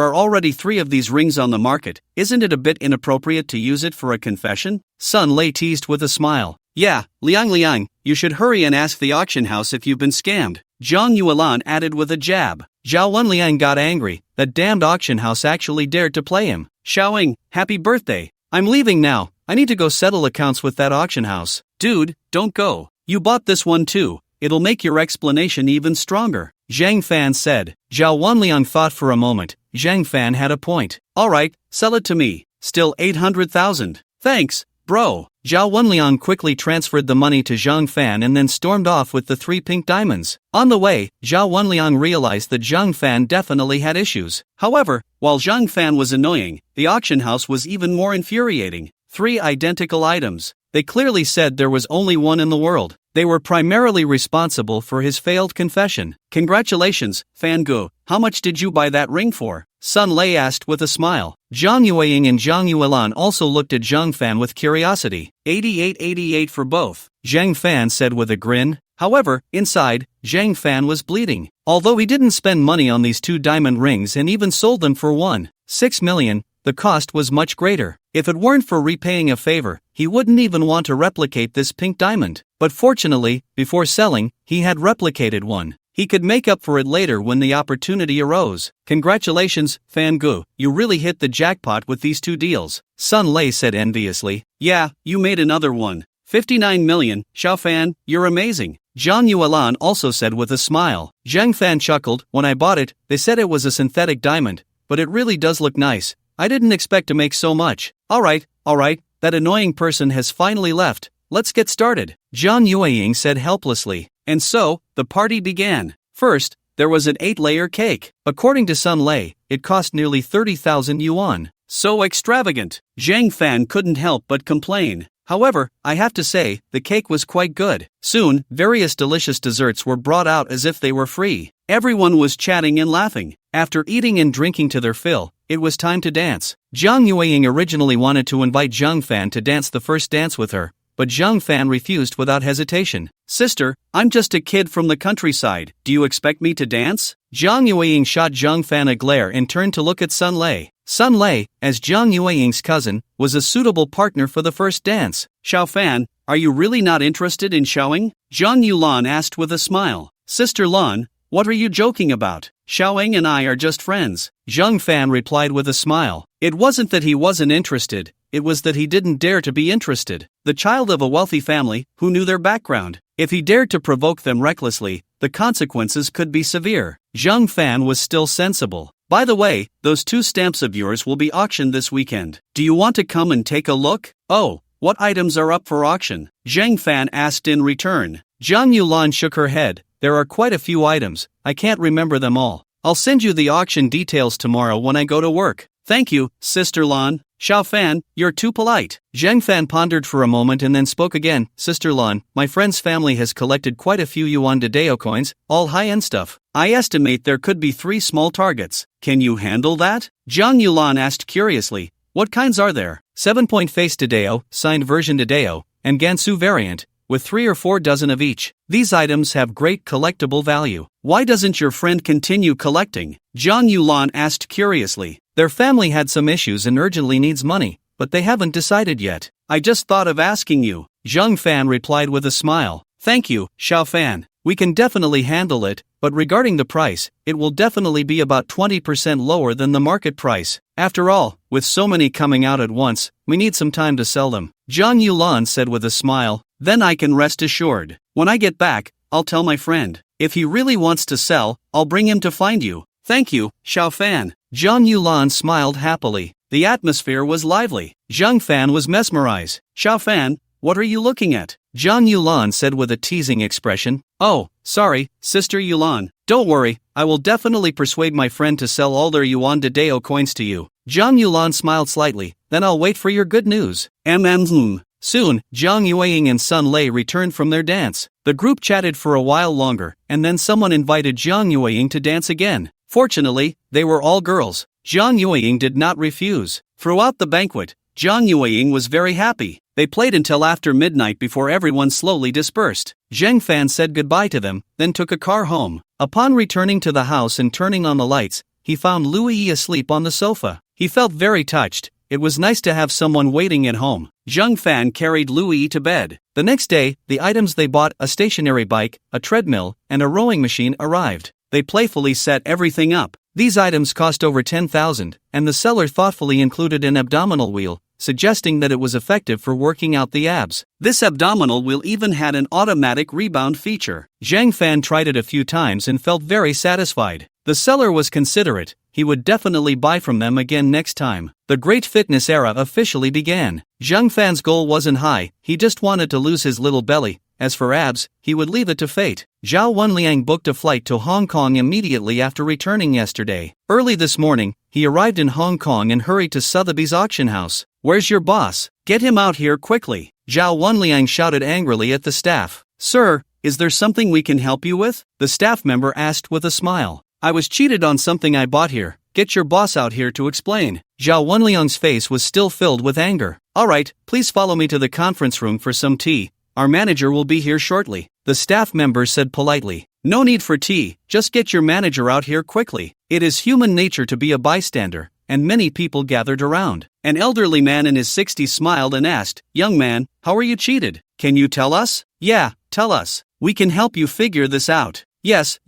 Speaker 1: are already 3 of these rings on the market. Isn't it a bit inappropriate to use it for a confession? Sun Lei teased with a smile. Yeah, Liang, you should hurry and ask the auction house if you've been scammed. Zhang Yuelan added with a jab. Zhao Wenliang got angry. That damned auction house actually dared to play him. Xiaoying, happy birthday. I'm leaving now. I need to go settle accounts with that auction house. Dude, don't go. You bought this one too. It'll make your explanation even stronger. Zhang Fan said. Zhao Wenliang thought for a moment. Zhang Fan had a point. Alright, sell it to me. Still 800,000. Thanks, bro. Zhao Wenliang quickly transferred the money to Zhang Fan and then stormed off with the 3 pink diamonds. On the way, Zhao Wenliang realized that Zhang Fan definitely had issues. However, while Zhang Fan was annoying, the auction house was even more infuriating. 3 identical items. They clearly said there was only one in the world. They were primarily responsible for his failed confession. Congratulations, Fan Gu. How much did you buy that ring for? Sun Lei asked with a smile. Zhang Yueying and Zhang Yuelan also looked at Zhang Fan with curiosity. 88 for both, Zhang Fan said with a grin. However, inside, Zhang Fan was bleeding. Although he didn't spend money on these 2 diamond rings and even sold them for 1.6 million, the cost was much greater. If it weren't for repaying a favor, he wouldn't even want to replicate this pink diamond. But fortunately, before selling, he had replicated one. He could make up for it later when the opportunity arose. Congratulations, Fan Gu, you really hit the jackpot with these 2 deals, Sun Lei said enviously. Yeah, you made another one. 59 million, Xiao Fan, you're amazing. Zhang Yuelan also said with a smile. Zhang Fan chuckled. When I bought it, they said it was a synthetic diamond, but it really does look nice. I didn't expect to make so much. Alright, Alright, that annoying person has finally left. Let's get started, Zhang Yueying said helplessly. And so, the party began. First, there was an 8-layer cake. According to Sun Lei, it cost nearly 30,000 yuan. So extravagant. Zhang Fan couldn't help but complain. However, I have to say, the cake was quite good. Soon, various delicious desserts were brought out as if they were free. Everyone was chatting and laughing. After eating and drinking to their fill, it was time to dance. Zhang Yueying originally wanted to invite Zhang Fan to dance the first dance with her, but Zhang Fan refused without hesitation. Sister, I'm just a kid from the countryside. Do you expect me to dance? Zhang Yueying shot Zhang Fan a glare and turned to look at Sun Lei. Sun Lei, as Zhang Yueying's cousin, was a suitable partner for the first dance. Xiao Fan, are you really not interested in showing? Zhang Yulan asked with a smile. Sister Lan, what are you joking about? Xiaoying and I are just friends. Zhang Fan replied with a smile. It wasn't that he wasn't interested, it was that he didn't dare to be interested. The child of a wealthy family, who knew their background. If he dared to provoke them recklessly, the consequences could be severe. Zhang Fan was still sensible. By the way, those 2 stamps of yours will be auctioned this weekend. Do you want to come and take a look? Oh, what items are up for auction? Zhang Fan asked in return. Zhang Yulan shook her head. There are quite a few items, I can't remember them all. I'll send you the auction details tomorrow when I go to work. Thank you, Sister Lan. Xiao Fan, you're too polite. Zhang Fan pondered for a moment and then spoke again. Sister Lan, my friend's family has collected quite a few yuan Dadao coins, all high-end stuff. I estimate there could be 3 small targets. Can you handle that? Zhang Yulan asked curiously. What kinds are there? 7-point face Dadao, signed version Dadao, and Gansu variant, with 3 or 4 dozen of each. These items have great collectible value. Why doesn't your friend continue collecting? Zhang Yulan asked curiously. Their family had some issues and urgently needs money, but they haven't decided yet. I just thought of asking you. Zhang Fan replied with a smile. Thank you, Xiao Fan. We can definitely handle it, but regarding the price, it will definitely be about 20% lower than the market price. After all, with so many coming out at once, we need some time to sell them. Zhang Yulan said with a smile. Then I can rest assured. When I get back, I'll tell my friend. If he really wants to sell, I'll bring him to find you. Thank you, Xiao Fan. Zhang Yulan smiled happily. The atmosphere was lively. Zhang Fan was mesmerized. Xiao Fan, what are you looking at? Zhang Yulan said with a teasing expression. Oh, sorry, Sister Yulan. Don't worry, I will definitely persuade my friend to sell all their yuan Dadao coins to you. Zhang Yulan smiled slightly. Then I'll wait for your good news. Soon, Zhang Yueying and Sun Lei returned from their dance. The group chatted for a while longer, and then someone invited Zhang Yueying to dance again. Fortunately, they were all girls. Zhang Yueying did not refuse. Throughout the banquet, Zhang Yueying was very happy. They played until after midnight before everyone slowly dispersed. Zhang Fan said goodbye to them, then took a car home. Upon returning to the house and turning on the lights, he found Lu Yi asleep on the sofa. He felt very touched. It was nice to have someone waiting at home. Zhang Fan carried Lu Yi to bed. The next day, the items they bought, a stationary bike, a treadmill, and a rowing machine, arrived. They playfully set everything up. These items cost over 10,000, and the seller thoughtfully included an abdominal wheel, suggesting that it was effective for working out the abs. This abdominal wheel even had an automatic rebound feature. Zhang Fan tried it a few times and felt very satisfied. The seller was considerate. He would definitely buy from them again next time. The great fitness era officially began. Zhang Fan's goal wasn't high, he just wanted to lose his little belly. As for abs, he would leave it to fate. Zhao Wenliang booked a flight to Hong Kong immediately after returning yesterday. Early this morning, he arrived in Hong Kong and hurried to Sotheby's auction house. Where's your boss? Get him out here quickly. Zhao Wenliang shouted angrily at the staff. Sir, is there something we can help you with? The staff member asked with a smile. I was cheated on something I bought here. Get your boss out here to explain. Zhao Wenliang's face was still filled with anger. Alright, please follow me to the conference room for some tea. Our manager will be here shortly. The staff member said politely. No need for tea, just get your manager out here quickly. It is human nature to be a bystander, and many people gathered around. An elderly man in his 60s smiled and asked, Young man, how are you cheated? Can you tell us? Yeah, tell us. We can help you figure this out. Yes,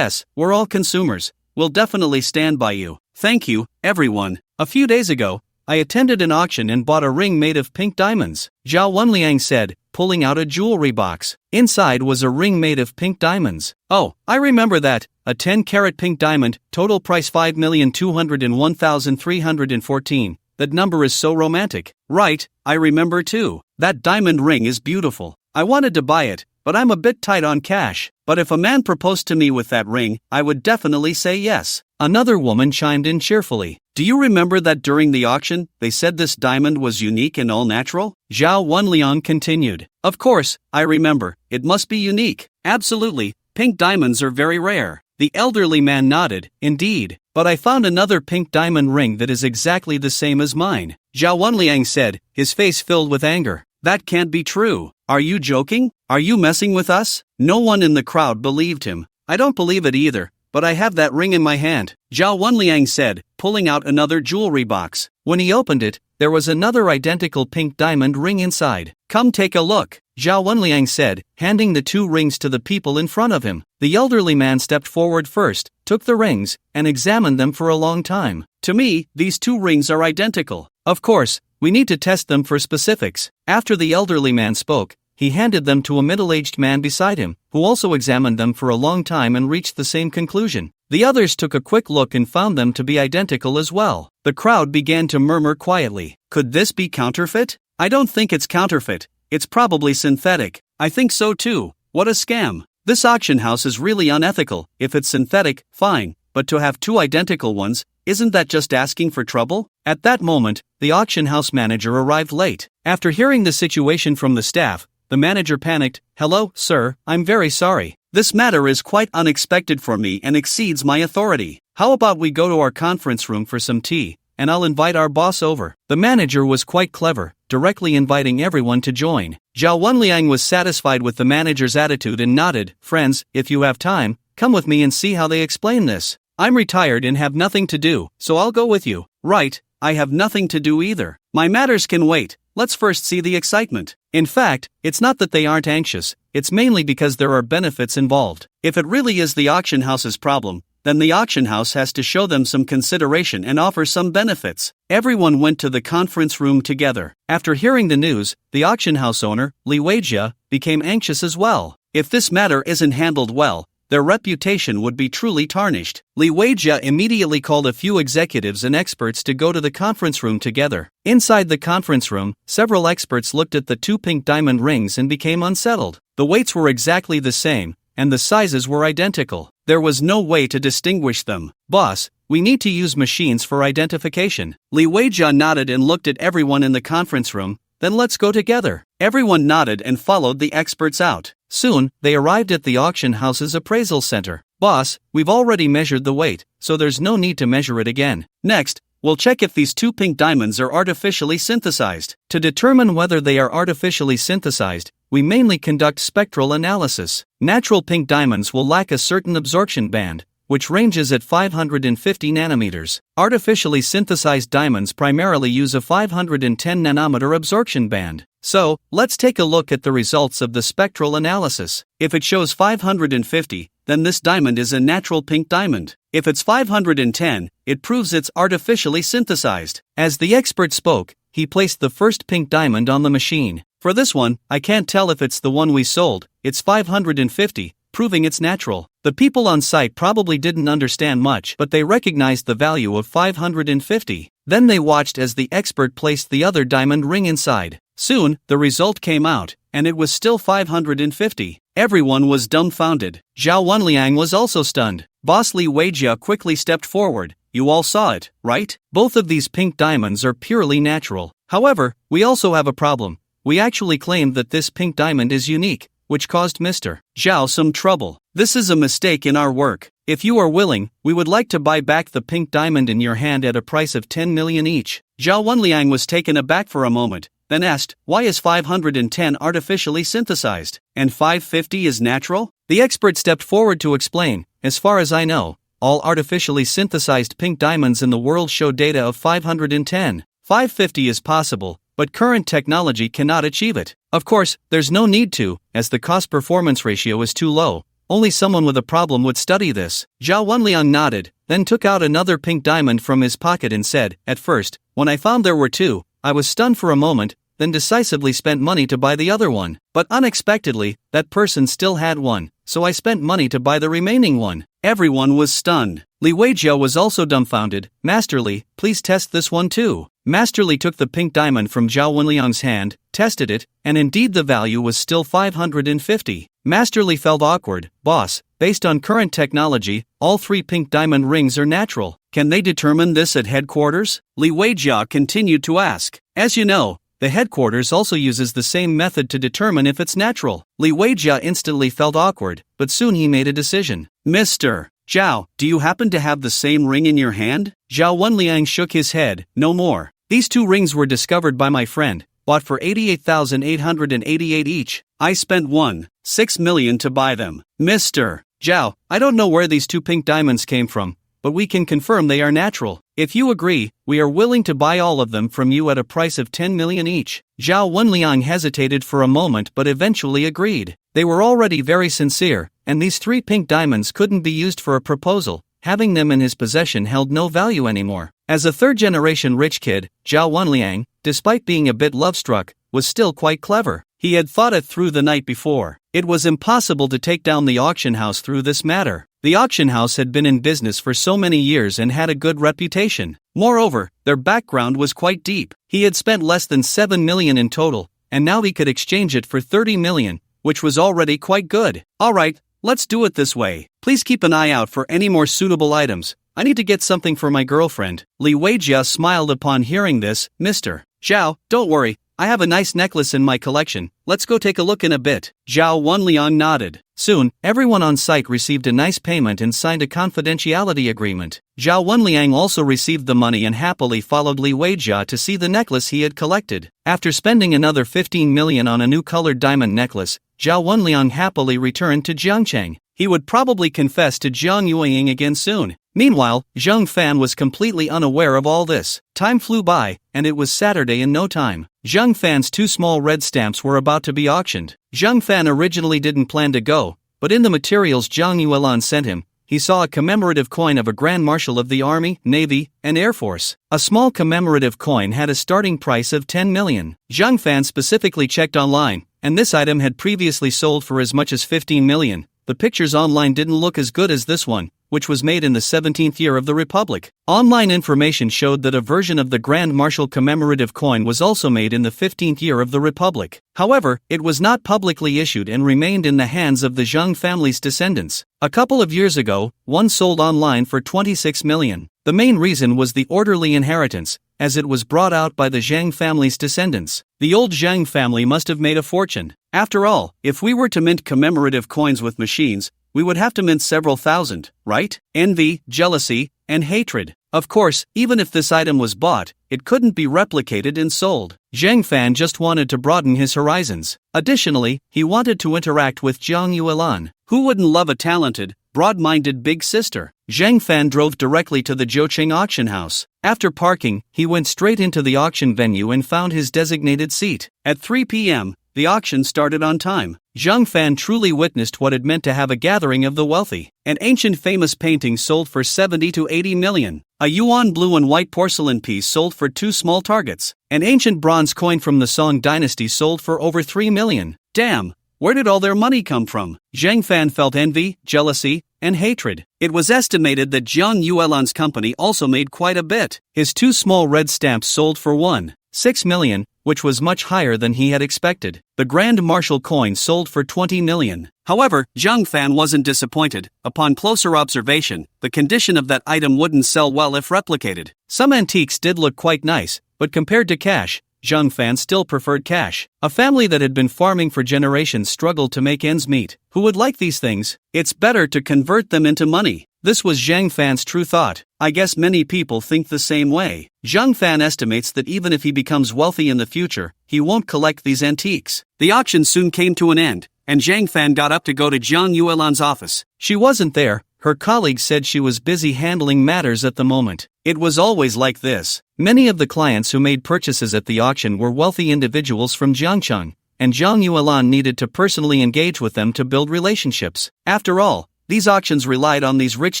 Speaker 1: we're all consumers. We'll definitely stand by you. Thank you, everyone. A few days ago, I attended an auction and bought a ring made of pink diamonds, Zhao Wenliang said, pulling out a jewelry box. Inside was a ring made of pink diamonds. Oh, I remember that. A 10-carat pink diamond, total price 5,201,314. that number is so romantic. Right, I remember too. That diamond ring is beautiful. I wanted to buy it, but I'm a bit tight on cash. But if a man proposed to me with that ring, I would definitely say yes. Another woman chimed in cheerfully. Do you remember that during the auction, they said this diamond was unique and all natural? Zhao Wenliang continued. Of course, I remember. It must be unique. Absolutely, pink diamonds are very rare. The elderly man nodded. Indeed, but I found another pink diamond ring that is exactly the same as mine. Zhao Wenliang said, his face filled with anger. That can't be true. Are you joking? Are you messing with us? No one in the crowd believed him. I don't believe it either, but I have that ring in my hand, Zhao Wenliang said, pulling out another jewelry box. When he opened it, there was another identical pink diamond ring inside. Come take a look, Zhao Wenliang said, handing the two rings to the people in front of him. The elderly man stepped forward first, took the rings, and examined them for a long time. To me, these two rings are identical. Of course, we need to test them for specifics. After the elderly man spoke, he handed them to a middle-aged man beside him, who also examined them for a long time and reached the same conclusion. The others took a quick look and found them to be identical as well. The crowd began to murmur quietly. Could this be counterfeit? I don't think it's counterfeit. It's probably synthetic. I think so too. What a scam. This auction house is really unethical. If it's synthetic, fine, but to have two identical ones, isn't that just asking for trouble? At that moment, the auction house manager arrived late. After hearing the situation from the staff, the manager panicked. Hello, sir, I'm very sorry. This matter is quite unexpected for me and exceeds my authority. How about we go to our conference room for some tea, and I'll invite our boss over. The manager was quite clever, directly inviting everyone to join. Zhao Wenliang was satisfied with the manager's attitude and nodded. Friends, if you have time, come with me and see how they explain this. I'm retired and have nothing to do, so I'll go with you. Right, I have nothing to do either. My matters can wait. Let's first see the excitement. In fact, it's not that they aren't anxious, it's mainly because there are benefits involved. If it really is the auction house's problem, then the auction house has to show them some consideration and offer some benefits. Everyone went to the conference room together. After hearing the news, the auction house owner, Li Weijia, became anxious as well. If this matter isn't handled well, their reputation would be truly tarnished. Li Weijia immediately called a few executives and experts to go to the conference room together. Inside the conference room, several experts looked at the two pink diamond rings and became unsettled. The weights were exactly the same, and the sizes were identical. There was no way to distinguish them. Boss, we need to use machines for identification. Li Weijia nodded and looked at everyone in the conference room. Then let's go together. Everyone nodded and followed the experts out. Soon, they arrived at the auction house's appraisal center. Boss, we've already measured the weight, so there's no need to measure it again. Next, we'll check if these two pink diamonds are artificially synthesized. To determine whether they are artificially synthesized, we mainly conduct spectral analysis. Natural pink diamonds will lack a certain absorption band, which ranges at 550 nanometers. Artificially synthesized diamonds primarily use a 510 nanometer absorption band. So, let's take a look at the results of the spectral analysis. If it shows 550, then this diamond is a natural pink diamond. If it's 510, it proves it's artificially synthesized. As the expert spoke, he placed the first pink diamond on the machine. For this one, I can't tell if it's the one we sold. It's 550. Proving it's natural. The people on site probably didn't understand much, but they recognized the value of 550. Then they watched as the expert placed the other diamond ring inside. Soon, the result came out, and it was still 550. Everyone was dumbfounded. Zhao Wenliang was also stunned. Boss Li Weijia quickly stepped forward. You all saw it, right? Both of these pink diamonds are purely natural. However, we also have a problem. We actually claimed that this pink diamond is unique, which caused Mr. Zhao some trouble. This is a mistake in our work. If you are willing, we would like to buy back the pink diamond in your hand at a price of 10 million each. Zhao Wenliang was taken aback for a moment, then asked, why is 510 artificially synthesized, and 550 is natural? The expert stepped forward to explain, as far as I know, all artificially synthesized pink diamonds in the world show data of 510. 550 is possible, but current technology cannot achieve it. Of course, there's no need to, as the cost-performance ratio is too low. Only someone with a problem would study this. Zhao Wenliang nodded, then took out another pink diamond from his pocket and said, at first, when I found there were two, I was stunned for a moment, then decisively spent money to buy the other one. But unexpectedly, that person still had one, so I spent money to buy the remaining one. Everyone was stunned. Li Weijia was also dumbfounded. Master Li, please test this one too. Master Li took the pink diamond from Zhao Wenliang's hand, tested it, and indeed the value was still 550. Master Li felt awkward. Boss, based on current technology, all 3 pink diamond rings are natural. Can they determine this at headquarters? Li Weijia continued to ask. As you know, the headquarters also uses the same method to determine if it's natural. Li Weijia instantly felt awkward, but soon he made a decision. Mr. Zhao, do you happen to have the same ring in your hand? Zhao Wenliang shook his head. No more. These 2 rings were discovered by my friend, bought for 88,888 each. I spent 1.6 million to buy them. Mr. Zhao, I don't know where these 2 pink diamonds came from, but we can confirm they are natural. If you agree, we are willing to buy all of them from you at a price of 10 million each. Zhao Wenliang hesitated for a moment but eventually agreed. They were already very sincere, and these 3 pink diamonds couldn't be used for a proposal. Having them in his possession held no value anymore. As a third-generation rich kid, Zhao Wenliang, despite being a bit love-struck, was still quite clever. He had thought it through the night before. It was impossible to take down the auction house through this matter. The auction house had been in business for so many years and had a good reputation. Moreover, their background was quite deep. He had spent less than 7 million in total, and now he could exchange it for 30 million, which was already quite good. Alright, let's do it this way. Please keep an eye out for any more suitable items. I need to get something for my girlfriend. Li Weijia smiled upon hearing this. Mr. Zhao, don't worry. I have a nice necklace in my collection. Let's go take a look in a bit. Zhao Wenliang nodded. Soon, everyone on site received a nice payment and signed a confidentiality agreement. Zhao Wenliang also received the money and happily followed Li Weijia to see the necklace he had collected. After spending another 15 million on a new colored diamond necklace, Zhao Wenliang happily returned to Jiangcheng. He would probably confess to Jiang Yueying again soon. Meanwhile, Zhang Fan was completely unaware of all this. Time flew by, and it was Saturday in no time. Zhang Fan's 2 small red stamps were about to be auctioned. Zhang Fan originally didn't plan to go, but in the materials Zhang Yuelan sent him, he saw a commemorative coin of a Grand Marshal of the Army, Navy, and Air Force. A small commemorative coin had a starting price of 10 million. Zhang Fan specifically checked online, and this item had previously sold for as much as 15 million. The pictures online didn't look as good as this one, which was made in the 17th year of the Republic. Online information showed that a version of the Grand Marshal commemorative coin was also made in the 15th year of the Republic. However, it was not publicly issued and remained in the hands of the Zhang family's descendants. A couple of years ago, one sold online for 26 million. The main reason was the orderly inheritance, as it was brought out by the Zhang family's descendants. The old Zhang family must have made a fortune. After all, if we were to mint commemorative coins with machines, we would have to mint several thousand, right? Envy, jealousy, and hatred. Of course, even if this item was bought, it couldn't be replicated and sold. Zhang Fan just wanted to broaden his horizons. Additionally, he wanted to interact with Jiang Yuelan. Who wouldn't love a talented, broad-minded big sister? Zhang Fan drove directly to the Zhoucheng auction house. After parking, he went straight into the auction venue and found his designated seat. At 3 p.m., the auction started on time. Zhang Fan truly witnessed what it meant to have a gathering of the wealthy. An ancient famous painting sold for 70 to 80 million. A yuan blue and white porcelain piece sold for 2 small targets. An ancient bronze coin from the Song dynasty sold for over 3 million. Damn, where did all their money come from? Zhang Fan felt envy, jealousy, and hatred. It was estimated that Jiang Yuelan's company also made quite a bit. His 2 small red stamps sold for 1.6 million, which was much higher than he had expected. The Grand Marshal coin sold for 20 million. However, Zhang Fan wasn't disappointed. Upon closer observation, the condition of that item wouldn't sell well if replicated. Some antiques did look quite nice, but compared to cash, Zhang Fan still preferred cash. A family that had been farming for generations struggled to make ends meet. Who would like these things? It's better to convert them into money. This was Zhang Fan's true thought. I guess many people think the same way. Zhang Fan estimates that even if he becomes wealthy in the future, he won't collect these antiques. The auction soon came to an end, and Zhang Fan got up to go to Jiang Yuelan's office. She wasn't there. Her colleagues said she was busy handling matters at the moment. It was always like this. Many of the clients who made purchases at the auction were wealthy individuals from Jiangcheng, and Jiang Yuelan needed to personally engage with them to build relationships. After all, these auctions relied on these rich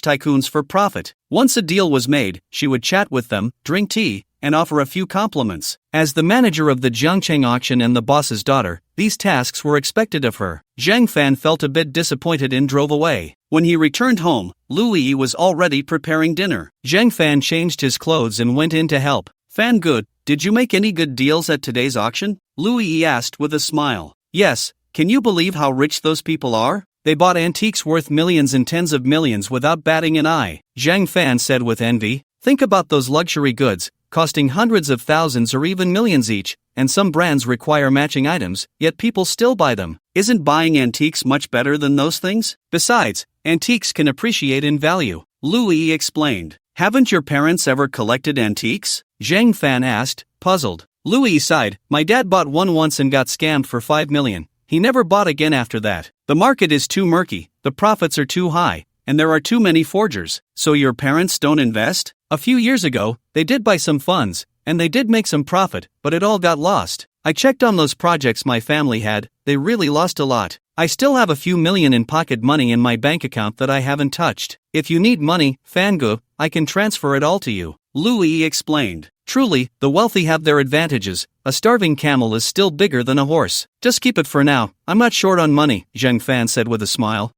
Speaker 1: tycoons for profit. Once a deal was made, she would chat with them, drink tea, and offer a few compliments. As the manager of the Jiangcheng auction and the boss's daughter, these tasks were expected of her. Zhang Fan felt a bit disappointed and drove away. When he returned home, Louis was already preparing dinner. Zhang Fan changed his clothes and went in to help. Fan Good, did you make any good deals at today's auction? Louis asked with a smile. Yes, can you believe how rich those people are? They bought antiques worth millions and tens of millions without batting an eye, Zhang Fan said with envy. Think about those luxury goods, costing hundreds of thousands or even millions each, and some brands require matching items, yet people still buy them. Isn't buying antiques much better than those things? Besides, antiques can appreciate in value, Louis explained. Haven't your parents ever collected antiques? Zhang Fan asked, puzzled. Louis sighed. My dad bought one once and got scammed for 5 million. He never bought again after that. The market is too murky, the profits are too high, and there are too many forgers. So your parents don't invest? A few years ago, they did buy some funds, and they did make some profit, but it all got lost. I checked on those projects my family had, they really lost a lot. I still have a few million in pocket money in my bank account that I haven't touched. If you need money, Fangu, I can transfer it all to you, Louis explained. Truly, the wealthy have their advantages. A starving camel is still bigger than a horse. Just keep it for now. I'm not short on money, Zhang Fan said with a smile.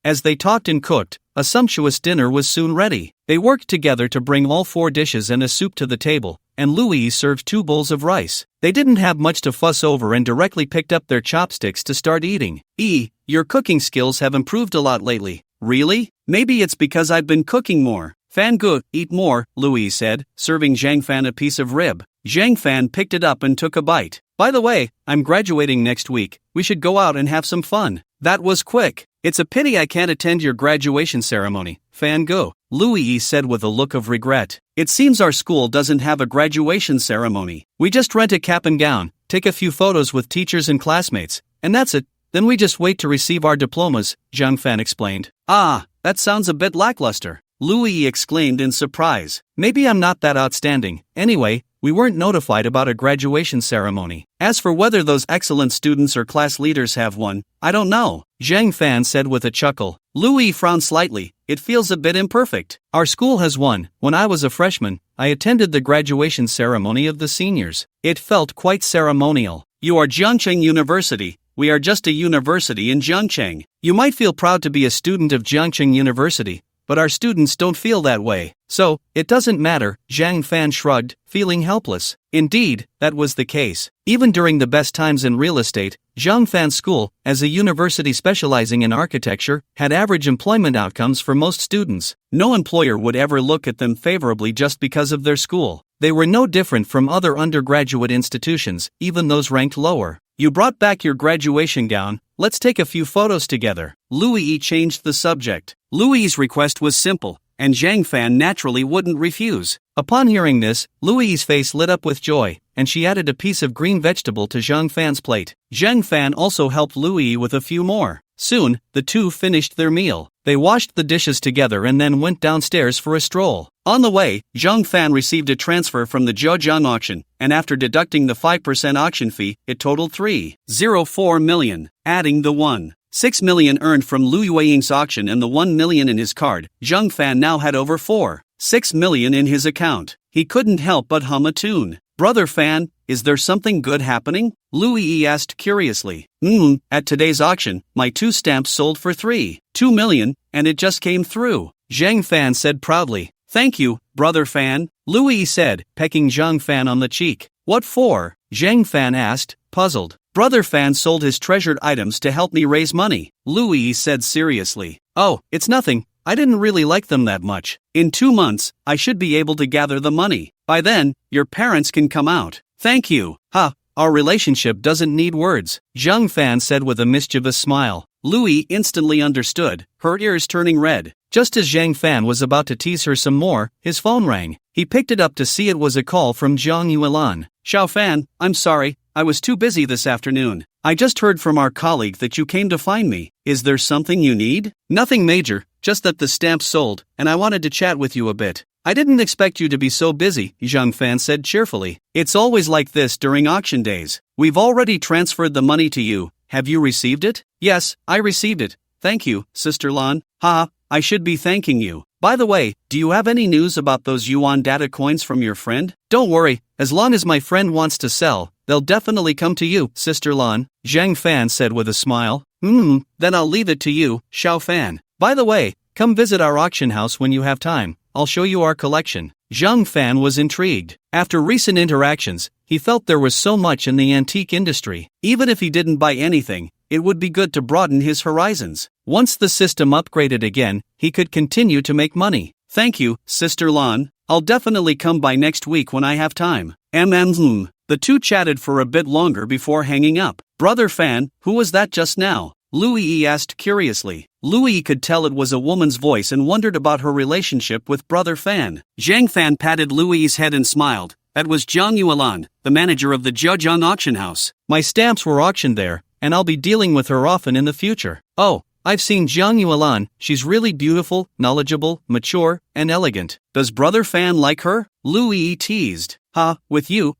Speaker 1: As they talked and cooked, a sumptuous dinner was soon ready. They worked together to bring all 4 dishes and a soup to the table, and Louis served 2 bowls of rice. They didn't have much to fuss over and directly picked up their chopsticks to start eating. Your cooking skills have improved a lot lately. Really? Maybe it's because I've been cooking more. Fangu, eat more, Louis said, serving Zhang Fan a piece of rib. Zhang Fan picked it up and took a bite. By the way, I'm graduating next week. We should go out and have some fun. That was quick. It's a pity I can't attend your graduation ceremony, Fangu, Louis said with a look of regret. It seems our school doesn't have a graduation ceremony. We just rent a cap and gown, take a few photos with teachers and classmates, and that's it. Then we just wait to receive our diplomas, Zhang Fan explained. Ah, that sounds a bit lackluster, Louis exclaimed in surprise. Maybe I'm not that outstanding. Anyway, we weren't notified about a graduation ceremony. As for whether those excellent students or class leaders have one, I don't know, Zhang Fan said with a chuckle. Louis frowned slightly. It feels a bit imperfect. Our school has one. When I was a freshman, I attended the graduation ceremony of the seniors. It felt quite ceremonial. You are Jiangcheng University. We are just a university in Jiangcheng. You might feel proud to be a student of Jiangcheng University, but our students don't feel that way. So, it doesn't matter, Zhang Fan shrugged, feeling helpless. Indeed, that was the case. Even during the best times in real estate, Zhang Fan's school, as a university specializing in architecture, had average employment outcomes for most students. No employer would ever look at them favorably just because of their school. They were no different from other undergraduate institutions, even those ranked lower. You brought back your graduation gown, let's take a few photos together. Louis changed the subject. Louis's request was simple, and Zhang Fan naturally wouldn't refuse. Upon hearing this, Louis's face lit up with joy, and she added a piece of green vegetable to Zhang Fan's plate. Zhang Fan also helped Louis with a few more. Soon, the two finished their meal. They washed the dishes together and then went downstairs for a stroll. On the way, Zhang Fan received a transfer from the Zhejiang auction, and after deducting the 5% auction fee, it totaled 3.04 million. Adding the 1.6 million earned from Lu Yueying's auction and the 1 million in his card, Zhang Fan now had over 4.6 million in his account. He couldn't help but hum a tune. Brother Fan, is there something good happening? Louis asked curiously. At today's auction, my 2 stamps sold for 3.2 million, and it just came through, Zhang Fan said proudly. Thank you, Brother Fan, Louis said, pecking Zhang Fan on the cheek. What for? Zhang Fan asked, puzzled. Brother Fan sold his treasured items to help me raise money, Louis said seriously. Oh, it's nothing. I didn't really like them that much. In 2 months, I should be able to gather the money. By then, your parents can come out. Thank you. Our relationship doesn't need words, Zhang Fan said with a mischievous smile. Louis instantly understood, her ears turning red. Just as Zhang Fan was about to tease her some more, his phone rang. He picked it up to see it was a call from Zhang Yuelan. Xiao Fan, I'm sorry, I was too busy this afternoon. I just heard from our colleague that you came to find me. Is there something you need? Nothing major, just that the stamps sold, and I wanted to chat with you a bit. I didn't expect you to be so busy, Zhang Fan said cheerfully. It's always like this during auction days. We've already transferred the money to you. Have you received it? Yes, I received it. Thank you, Sister Lan. I should be thanking you. By the way, do you have any news about those yuan data coins from your friend? Don't worry, as long as my friend wants to sell, they'll definitely come to you, Sister Lan, Zhang Fan said with a smile. Then I'll leave it to you, Xiao Fan. By the way, come visit our auction house when you have time. I'll show you our collection. Zhang Fan was intrigued. After recent interactions, he felt there was so much in the antique industry. Even if he didn't buy anything, it would be good to broaden his horizons. Once the system upgraded again, he could continue to make money. Thank you, Sister Lan. I'll definitely come by next week when I have time. The two chatted for a bit longer before hanging up. Brother Fan, who was that just now? Louis asked curiously. Louis could tell it was a woman's voice and wondered about her relationship with Brother Fan. Zhang Fan patted Louis's head and smiled. That was Zhang Yuelan, the manager of the Zhejiang auction house. My stamps were auctioned there, and I'll be dealing with her often in the future. Oh, I've seen Zhang Yuelan. She's really beautiful, knowledgeable, mature, and elegant. Does Brother Fan like her? Louis teased. With you,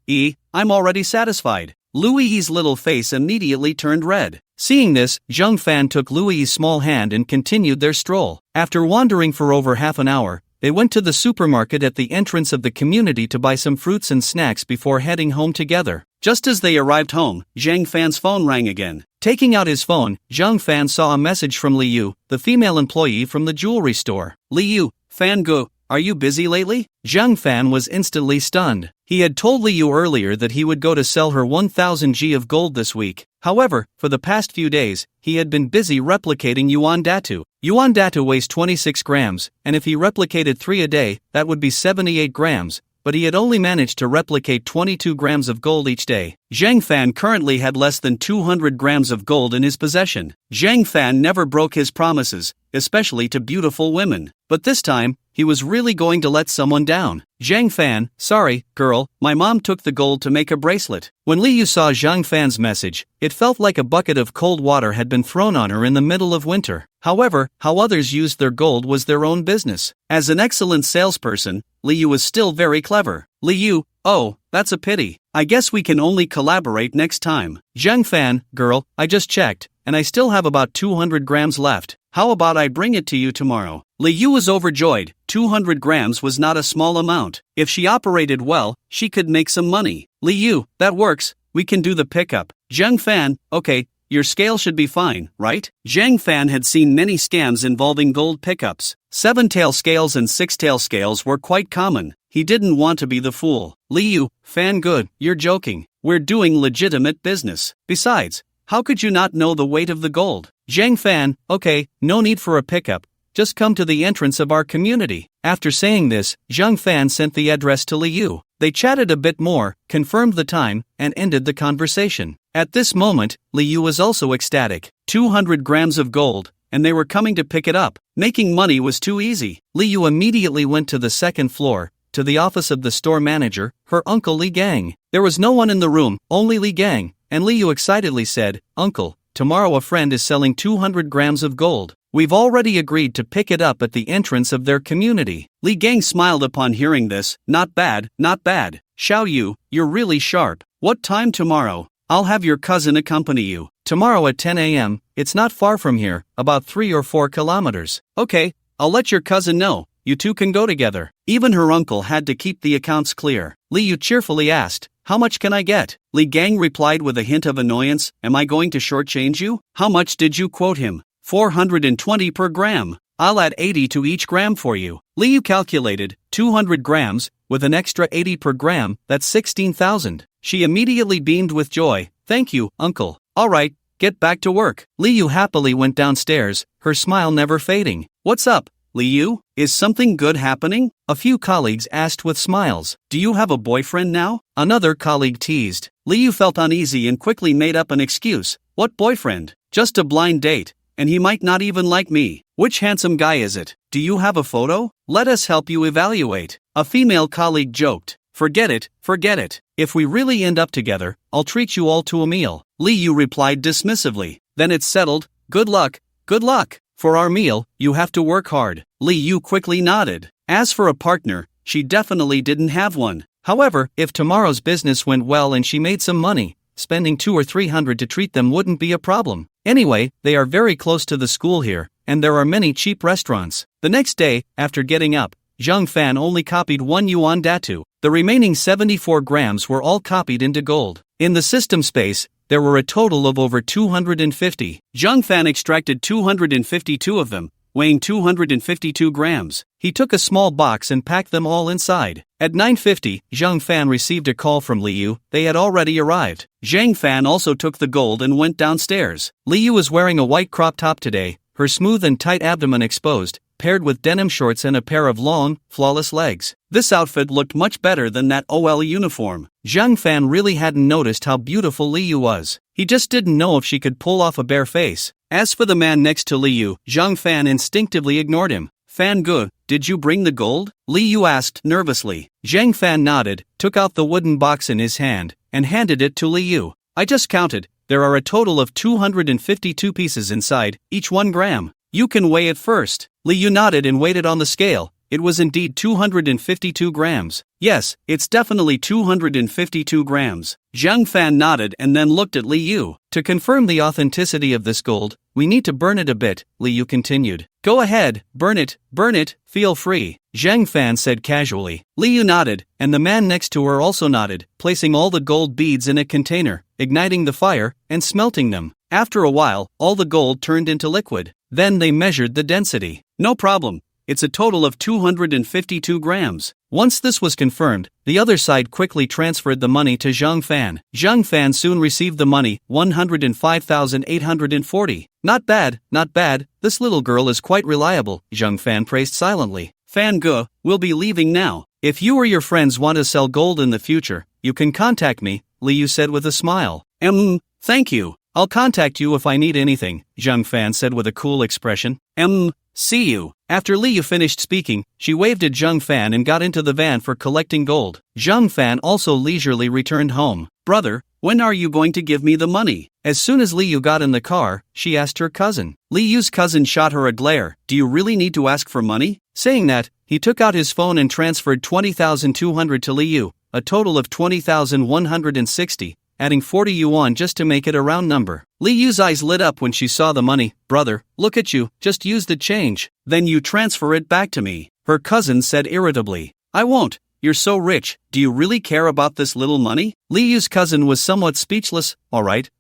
Speaker 1: I'm already satisfied. Louis's little face immediately turned red. Seeing this, Zhang Fan took Louis's small hand and continued their stroll. After wandering for over half an hour, they went to the supermarket at the entrance of the community to buy some fruits and snacks before heading home together. Just as they arrived home, Zhang Fan's phone rang again. Taking out his phone, Zhang Fan saw a message from Liu, the female employee from the jewelry store. Liu, Fan Gu, are you busy lately? Zhang Fan was instantly stunned. He had told Liu earlier that he would go to sell her 1,000 G of gold this week. However, for the past few days, he had been busy replicating Yuan Datu. Yuan Datu weighs 26 grams, and if he replicated 3 a day, that would be 78 grams. But he had only managed to replicate 22 grams of gold each day. Zhang Fan currently had less than 200 grams of gold in his possession. Zhang Fan never broke his promises, especially to beautiful women. But this time, he was really going to let someone down. Zhang Fan, sorry, girl, my mom took the gold to make a bracelet. When Liu saw Zhang Fan's message, it felt like a bucket of cold water had been thrown on her in the middle of winter. However, how others used their gold was their own business. As an excellent salesperson, Liu was still very clever. Liu, oh, that's a pity. I guess we can only collaborate next time. Zhang Fan, girl, I just checked, and I still have about 200 grams left. How about I bring it to you tomorrow? Liu was overjoyed. 200 grams was not a small amount. If she operated well, she could make some money. Liu, that works. We can do the pickup. Zhang Fan, okay, your scale should be fine, right? Zhang Fan had seen many scams involving gold pickups. 7-tail scales and 6-tail scales were quite common. He didn't want to be the fool. Liu, Fan good, you're joking. We're doing legitimate business. Besides, how could you not know the weight of the gold? Zhang Fan, okay, no need for a pickup. Just come to the entrance of our community. After saying this, Zhang Fan sent the address to Liu. They chatted a bit more, confirmed the time, and ended the conversation. At this moment, Liu was also ecstatic. 200 grams of gold, and they were coming to pick it up. Making money was too easy. Liu immediately went to the second floor, to the office of the store manager, her uncle Li Gang. There was no one in the room, only Li Gang, and Liu excitedly said, Uncle, tomorrow a friend is selling 200 grams of gold. We've already agreed to pick it up at the entrance of their community. Li Gang smiled upon hearing this. Not bad, not bad. Xiao Yu, you're really sharp. What time tomorrow? I'll have your cousin accompany you. Tomorrow at 10 a.m., it's not far from here, about 3 or 4 kilometers. Okay, I'll let your cousin know. You two can go together. Even her uncle had to keep the accounts clear. Liu cheerfully asked, how much can I get? Li Gang replied with a hint of annoyance, am I going to shortchange you? How much did you quote him? 420 per gram. I'll add 80 to each gram for you. Liu calculated, 200 grams, with an extra 80 per gram, that's 16,000. She immediately beamed with joy. Thank you, uncle. Alright, get back to work. Liu happily went downstairs, her smile never fading. What's up, Liu? Is something good happening? A few colleagues asked with smiles. Do you have a boyfriend now? Another colleague teased. Liu felt uneasy and quickly made up an excuse. What boyfriend? Just a blind date. And he might not even like me. Which handsome guy is it? Do you have a photo? Let us help you evaluate. A female colleague joked. Forget it, forget it. If we really end up together, I'll treat you all to a meal. Liu replied dismissively. Then it's settled. Good luck, good luck. For our meal, you have to work hard. Liu quickly nodded. As for a partner, she definitely didn't have one. However, if tomorrow's business went well and she made some money, spending 200 or 300 to treat them wouldn't be a problem. Anyway, they are very close to the school here, and there are many cheap restaurants. The next day, after getting up, Zhang Fan only copied 1 yuan datu. The remaining 74 grams were all copied into gold. In the system space, there were a total of over 250. Zhang Fan extracted 252 of them, weighing 252 grams. He took a small box and packed them all inside. At 9:50, Zhang Fan received a call from Liu. They had already arrived. Zhang Fan also took the gold and went downstairs. Liu was wearing a white crop top today, her smooth and tight abdomen exposed, paired with denim shorts and a pair of long, flawless legs. This outfit looked much better than that OL uniform. Zhang Fan really hadn't noticed how beautiful Liu was. He just didn't know if she could pull off a bare face. As for the man next to Liu, Zhang Fan instinctively ignored him. Fan Ge, did you bring the gold? Liu asked nervously. Zhang Fan nodded, took out the wooden box in his hand, and handed it to Liu. I just counted, there are a total of 252 pieces inside, each 1 gram. You can weigh it first. Liu nodded and weighed it on the scale. It was indeed 252 grams. Yes, it's definitely 252 grams. Zhang Fan nodded and then looked at Liu. To confirm the authenticity of this gold, we need to burn it a bit, Liu continued. Go ahead, burn it, feel free, Zhang Fan said casually. Liu nodded, and the man next to her also nodded, placing all the gold beads in a container, igniting the fire, and smelting them. After a while, all the gold turned into liquid. Then they measured the density. No problem. It's a total of 252 grams. Once this was confirmed, the other side quickly transferred the money to Zhang Fan. Zhang Fan soon received the money, 105,840. Not bad, this little girl is quite reliable, Zhang Fan praised silently. Fan Ge, we'll be leaving now. If you or your friends want to sell gold in the future, you can contact me, Liu said with a smile. Thank you. I'll contact you if I need anything, Zhang Fan said with a cool expression. See you. After Liu finished speaking, she waved at Zhang Fan and got into the van for collecting gold. Zhang Fan also leisurely returned home. Brother, when are you going to give me the money? As soon as Liu got in the car, she asked her cousin. Liu's cousin shot her a glare. Do you really need to ask for money? Saying that, he took out his phone and transferred 20,200 to Liu, a total of 20,160. Adding 40 yuan just to make it a round number. Liu's eyes lit up when she saw the money. Brother, look at you, just use the change. Then you transfer it back to me, her cousin said irritably. I won't, you're so rich, do you really care about this little money? Liu's cousin was somewhat speechless. Alright,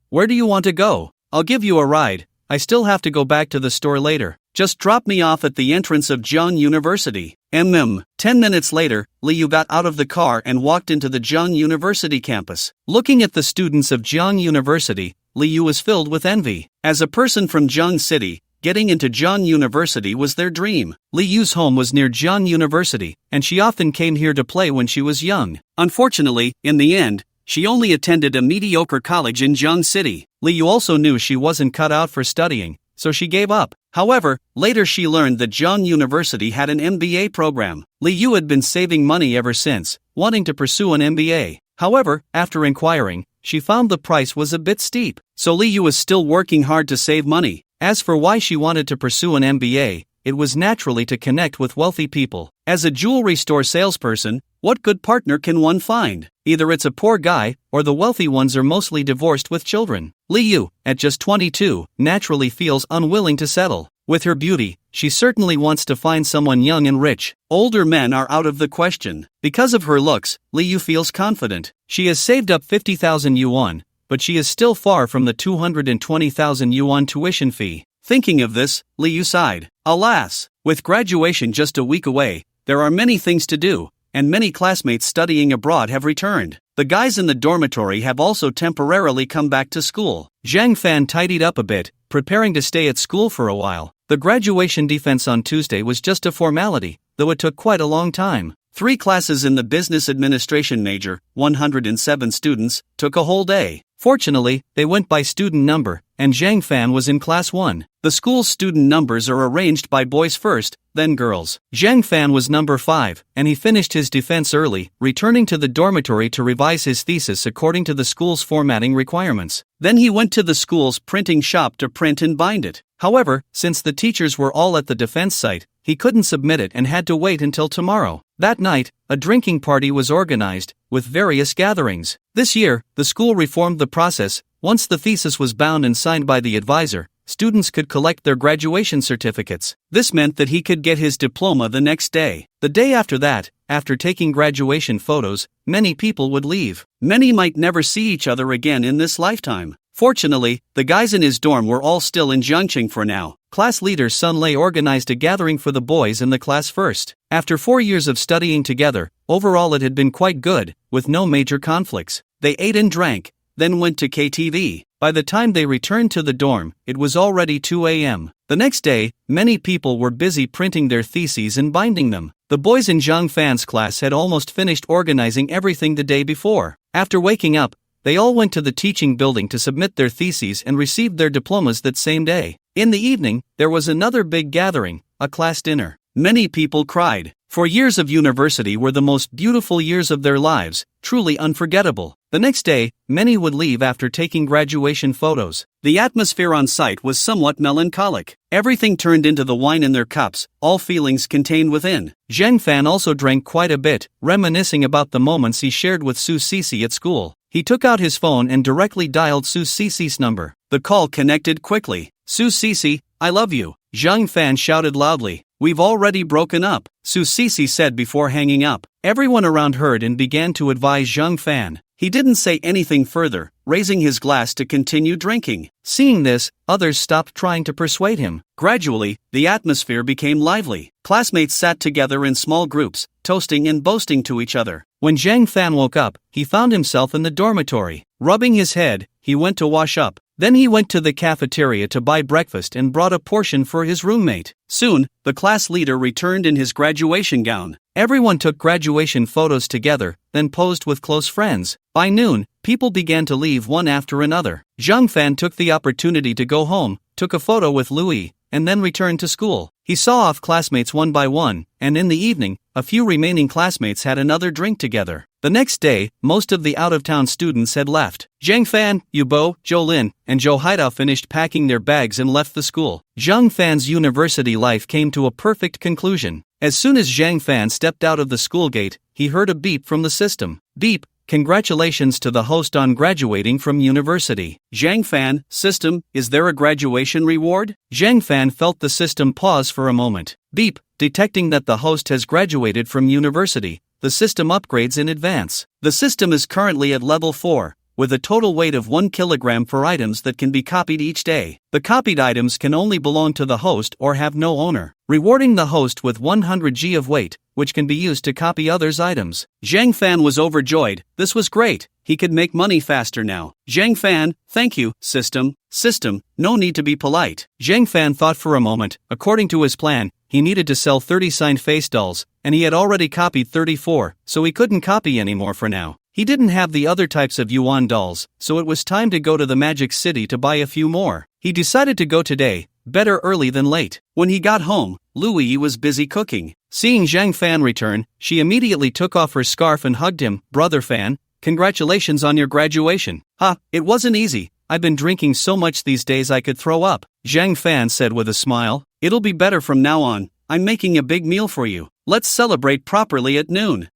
Speaker 1: where do you want to go? I'll give you a ride, I still have to go back to the store later. Just drop me off at the entrance of Zhang University. 10 minutes later, Liu got out of the car and walked into the Zhang University campus. Looking at the students of Zhang University, Liu was filled with envy. As a person from Zhang City, getting into Zhang University was their dream. Liu's home was near Zhang University, and she often came here to play when she was young. Unfortunately, in the end, she only attended a mediocre college in Zhang City. Liu also knew she wasn't cut out for studying, so she gave up. However, later she learned that Zhang University had an MBA program. Liu had been saving money ever since, wanting to pursue an MBA. However, after inquiring, she found the price was a bit steep, so Liu was still working hard to save money. As for why she wanted to pursue an MBA, it was naturally to connect with wealthy people. As a jewelry store salesperson, what good partner can one find? Either it's a poor guy, or the wealthy ones are mostly divorced with children. Liu, at just 22, naturally feels unwilling to settle. With her beauty, she certainly wants to find someone young and rich. Older men are out of the question. Because of her looks, Liu feels confident. She has saved up 50,000 yuan, but she is still far from the 220,000 yuan tuition fee. Thinking of this, Liu sighed. Alas, with graduation just a week away, there are many things to do, and many classmates studying abroad have returned. The guys in the dormitory have also temporarily come back to school. Zhang Fan tidied up a bit, preparing to stay at school for a while. The graduation defense on Tuesday was just a formality, though it took quite a long time. 3 classes in the business administration major, 107 students, took a whole day. Fortunately, they went by student number, and Zhang Fan was in class 1. The school's student numbers are arranged by boys first, then girls. Zhang Fan was number 5, and he finished his defense early, returning to the dormitory to revise his thesis according to the school's formatting requirements. Then he went to the school's printing shop to print and bind it. However, since the teachers were all at the defense site, he couldn't submit it and had to wait until tomorrow. That night, a drinking party was organized, with various gatherings. This year, the school reformed the process. Once the thesis was bound and signed by the advisor, students could collect their graduation certificates. This meant that he could get his diploma the next day. The day after that, after taking graduation photos, many people would leave. Many might never see each other again in this lifetime. Fortunately, the guys in his dorm were all still in Jiangqing for now. Class leader Sun Lei organized a gathering for the boys in the class first. After 4 years of studying together, overall it had been quite good, with no major conflicts. They ate and drank, then went to KTV. By the time they returned to the dorm, it was already 2 a.m. The next day, many people were busy printing their theses and binding them. The boys in Zhang Fan's class had almost finished organizing everything the day before. After waking up, they all went to the teaching building to submit their theses and received their diplomas that same day. In the evening, there was another big gathering, a class dinner. Many people cried. 4 years of university were the most beautiful years of their lives, truly unforgettable. The next day, many would leave after taking graduation photos. The atmosphere on site was somewhat melancholic. Everything turned into the wine in their cups, all feelings contained within. Zhang Fan also drank quite a bit, reminiscing about the moments he shared with Su Sisi at school. He took out his phone and directly dialed Su Sisi's number. The call connected quickly. "Su Sisi, I love you," Zhang Fan shouted loudly. "We've already broken up," Su Sisi said before hanging up. Everyone around heard and began to advise Zhang Fan. He didn't say anything further, raising his glass to continue drinking. Seeing this, others stopped trying to persuade him. Gradually, the atmosphere became lively. Classmates sat together in small groups, toasting and boasting to each other. When Zhang Fan woke up, he found himself in the dormitory. Rubbing his head, he went to wash up. Then he went to the cafeteria to buy breakfast and brought a portion for his roommate. Soon, the class leader returned in his graduation gown. Everyone took graduation photos together, then posed with close friends. By noon, people began to leave one after another. Zhang Fan took the opportunity to go home, took a photo with Louis, and then returned to school. He saw off classmates one by one, and in the evening, a few remaining classmates had another drink together. The next day, most of the out-of-town students had left. Zhang Fan, Yu Bo, Zhou Lin, and Zhou Haidao finished packing their bags and left the school. Zhang Fan's university life came to a perfect conclusion. As soon as Zhang Fan stepped out of the school gate, he heard a beep from the system. Beep. Congratulations to the host on graduating from university. Zhang Fan, system, is there a graduation reward? Zhang Fan felt the system pause for a moment. Beep. Detecting that the host has graduated from university, the system upgrades in advance. The system is currently at level 4, with a total weight of 1 kilogram for items that can be copied each day. The copied items can only belong to the host or have no owner, rewarding the host with 100 G of weight, which can be used to copy others' items. Zhang Fan was overjoyed. This was great. He could make money faster now. Zhang Fan, thank you, system. System, no need to be polite. Zhang Fan thought for a moment. According to his plan, he needed to sell 30 signed face dolls, and he had already copied 34, so he couldn't copy anymore for now. He didn't have the other types of yuan dolls, so it was time to go to the Magic City to buy a few more. He decided to go today, better early than late. When he got home, Louis was busy cooking. Seeing Zhang Fan return, she immediately took off her scarf and hugged him. "Brother Fan, congratulations on your graduation." "Ha, it wasn't easy. I've been drinking so much these days I could throw up," Zhang Fan said with a smile. "It'll be better from now on. I'm making a big meal for you. Let's celebrate properly at noon."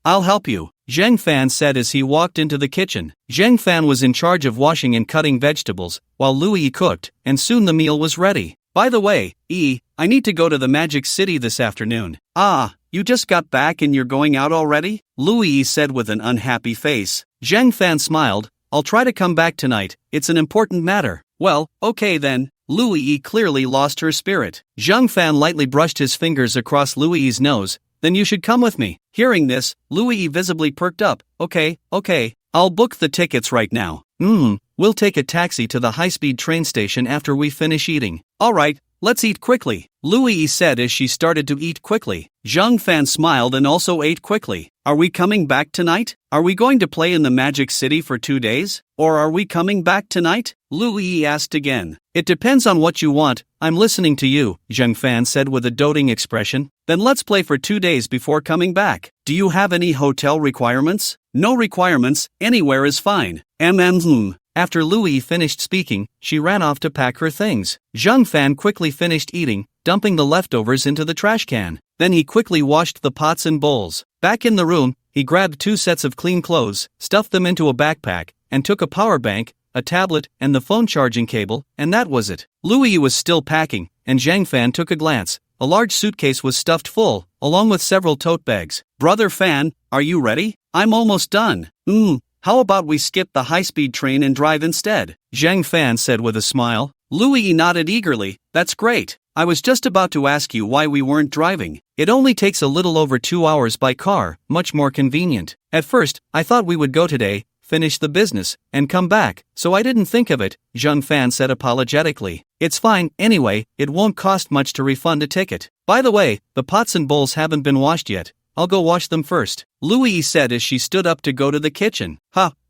Speaker 1: I'll help you," Zhang Fan said as he walked into the kitchen. Zhang Fan was in charge of washing and cutting vegetables, while Louis cooked, and soon the meal was ready. "By the way, I need to go to the Magic City this afternoon." "Ah, you just got back and you're going out already?" Louis said with an unhappy face. Zhang Fan smiled. "I'll try to come back tonight, it's an important matter." "Well, okay then." Louis clearly lost her spirit. Zhang Fan lightly brushed his fingers across Louis's nose. "Then you should come with me." Hearing this, Louis visibly perked up. Okay, I'll book the tickets right now." We'll take a taxi to the high-speed train station after we finish eating." "Alright, let's eat quickly," Louis said as she started to eat quickly. Zhang Fan smiled and also ate quickly. "Are we coming back tonight? Are we going to play in the Magic City for 2 days? Or are we coming back tonight?" Louis asked again. "It depends on what you want. I'm listening to you," Zhang Fan said with a doting expression. "Then let's play for 2 days before coming back. Do you have any hotel requirements?" "No requirements, anywhere is fine." After Louis finished speaking, she ran off to pack her things. Zhang Fan quickly finished eating, dumping the leftovers into the trash can. Then he quickly washed the pots and bowls. Back in the room, he grabbed 2 sets of clean clothes, stuffed them into a backpack, and took a power bank, a tablet, and the phone charging cable, and that was it. Louis was still packing, and Zhang Fan took a glance. a large suitcase was stuffed full, along with several tote bags. Brother Fan, are you ready? I'm almost done. How about we skip the high-speed train and drive instead? Zhang Fan said with a smile. Louis nodded eagerly. That's great. I was just about to ask you why we weren't driving. It only takes a little over 2 hours by car, much more convenient. At first, I thought we would go today, finish the business, and come back, so I didn't think of it, Zhang Fan said apologetically. It's fine, anyway, it won't cost much to refund a ticket. By the way, the pots and bowls haven't been washed yet. I'll go wash them first, Louis said as she stood up to go to the kitchen.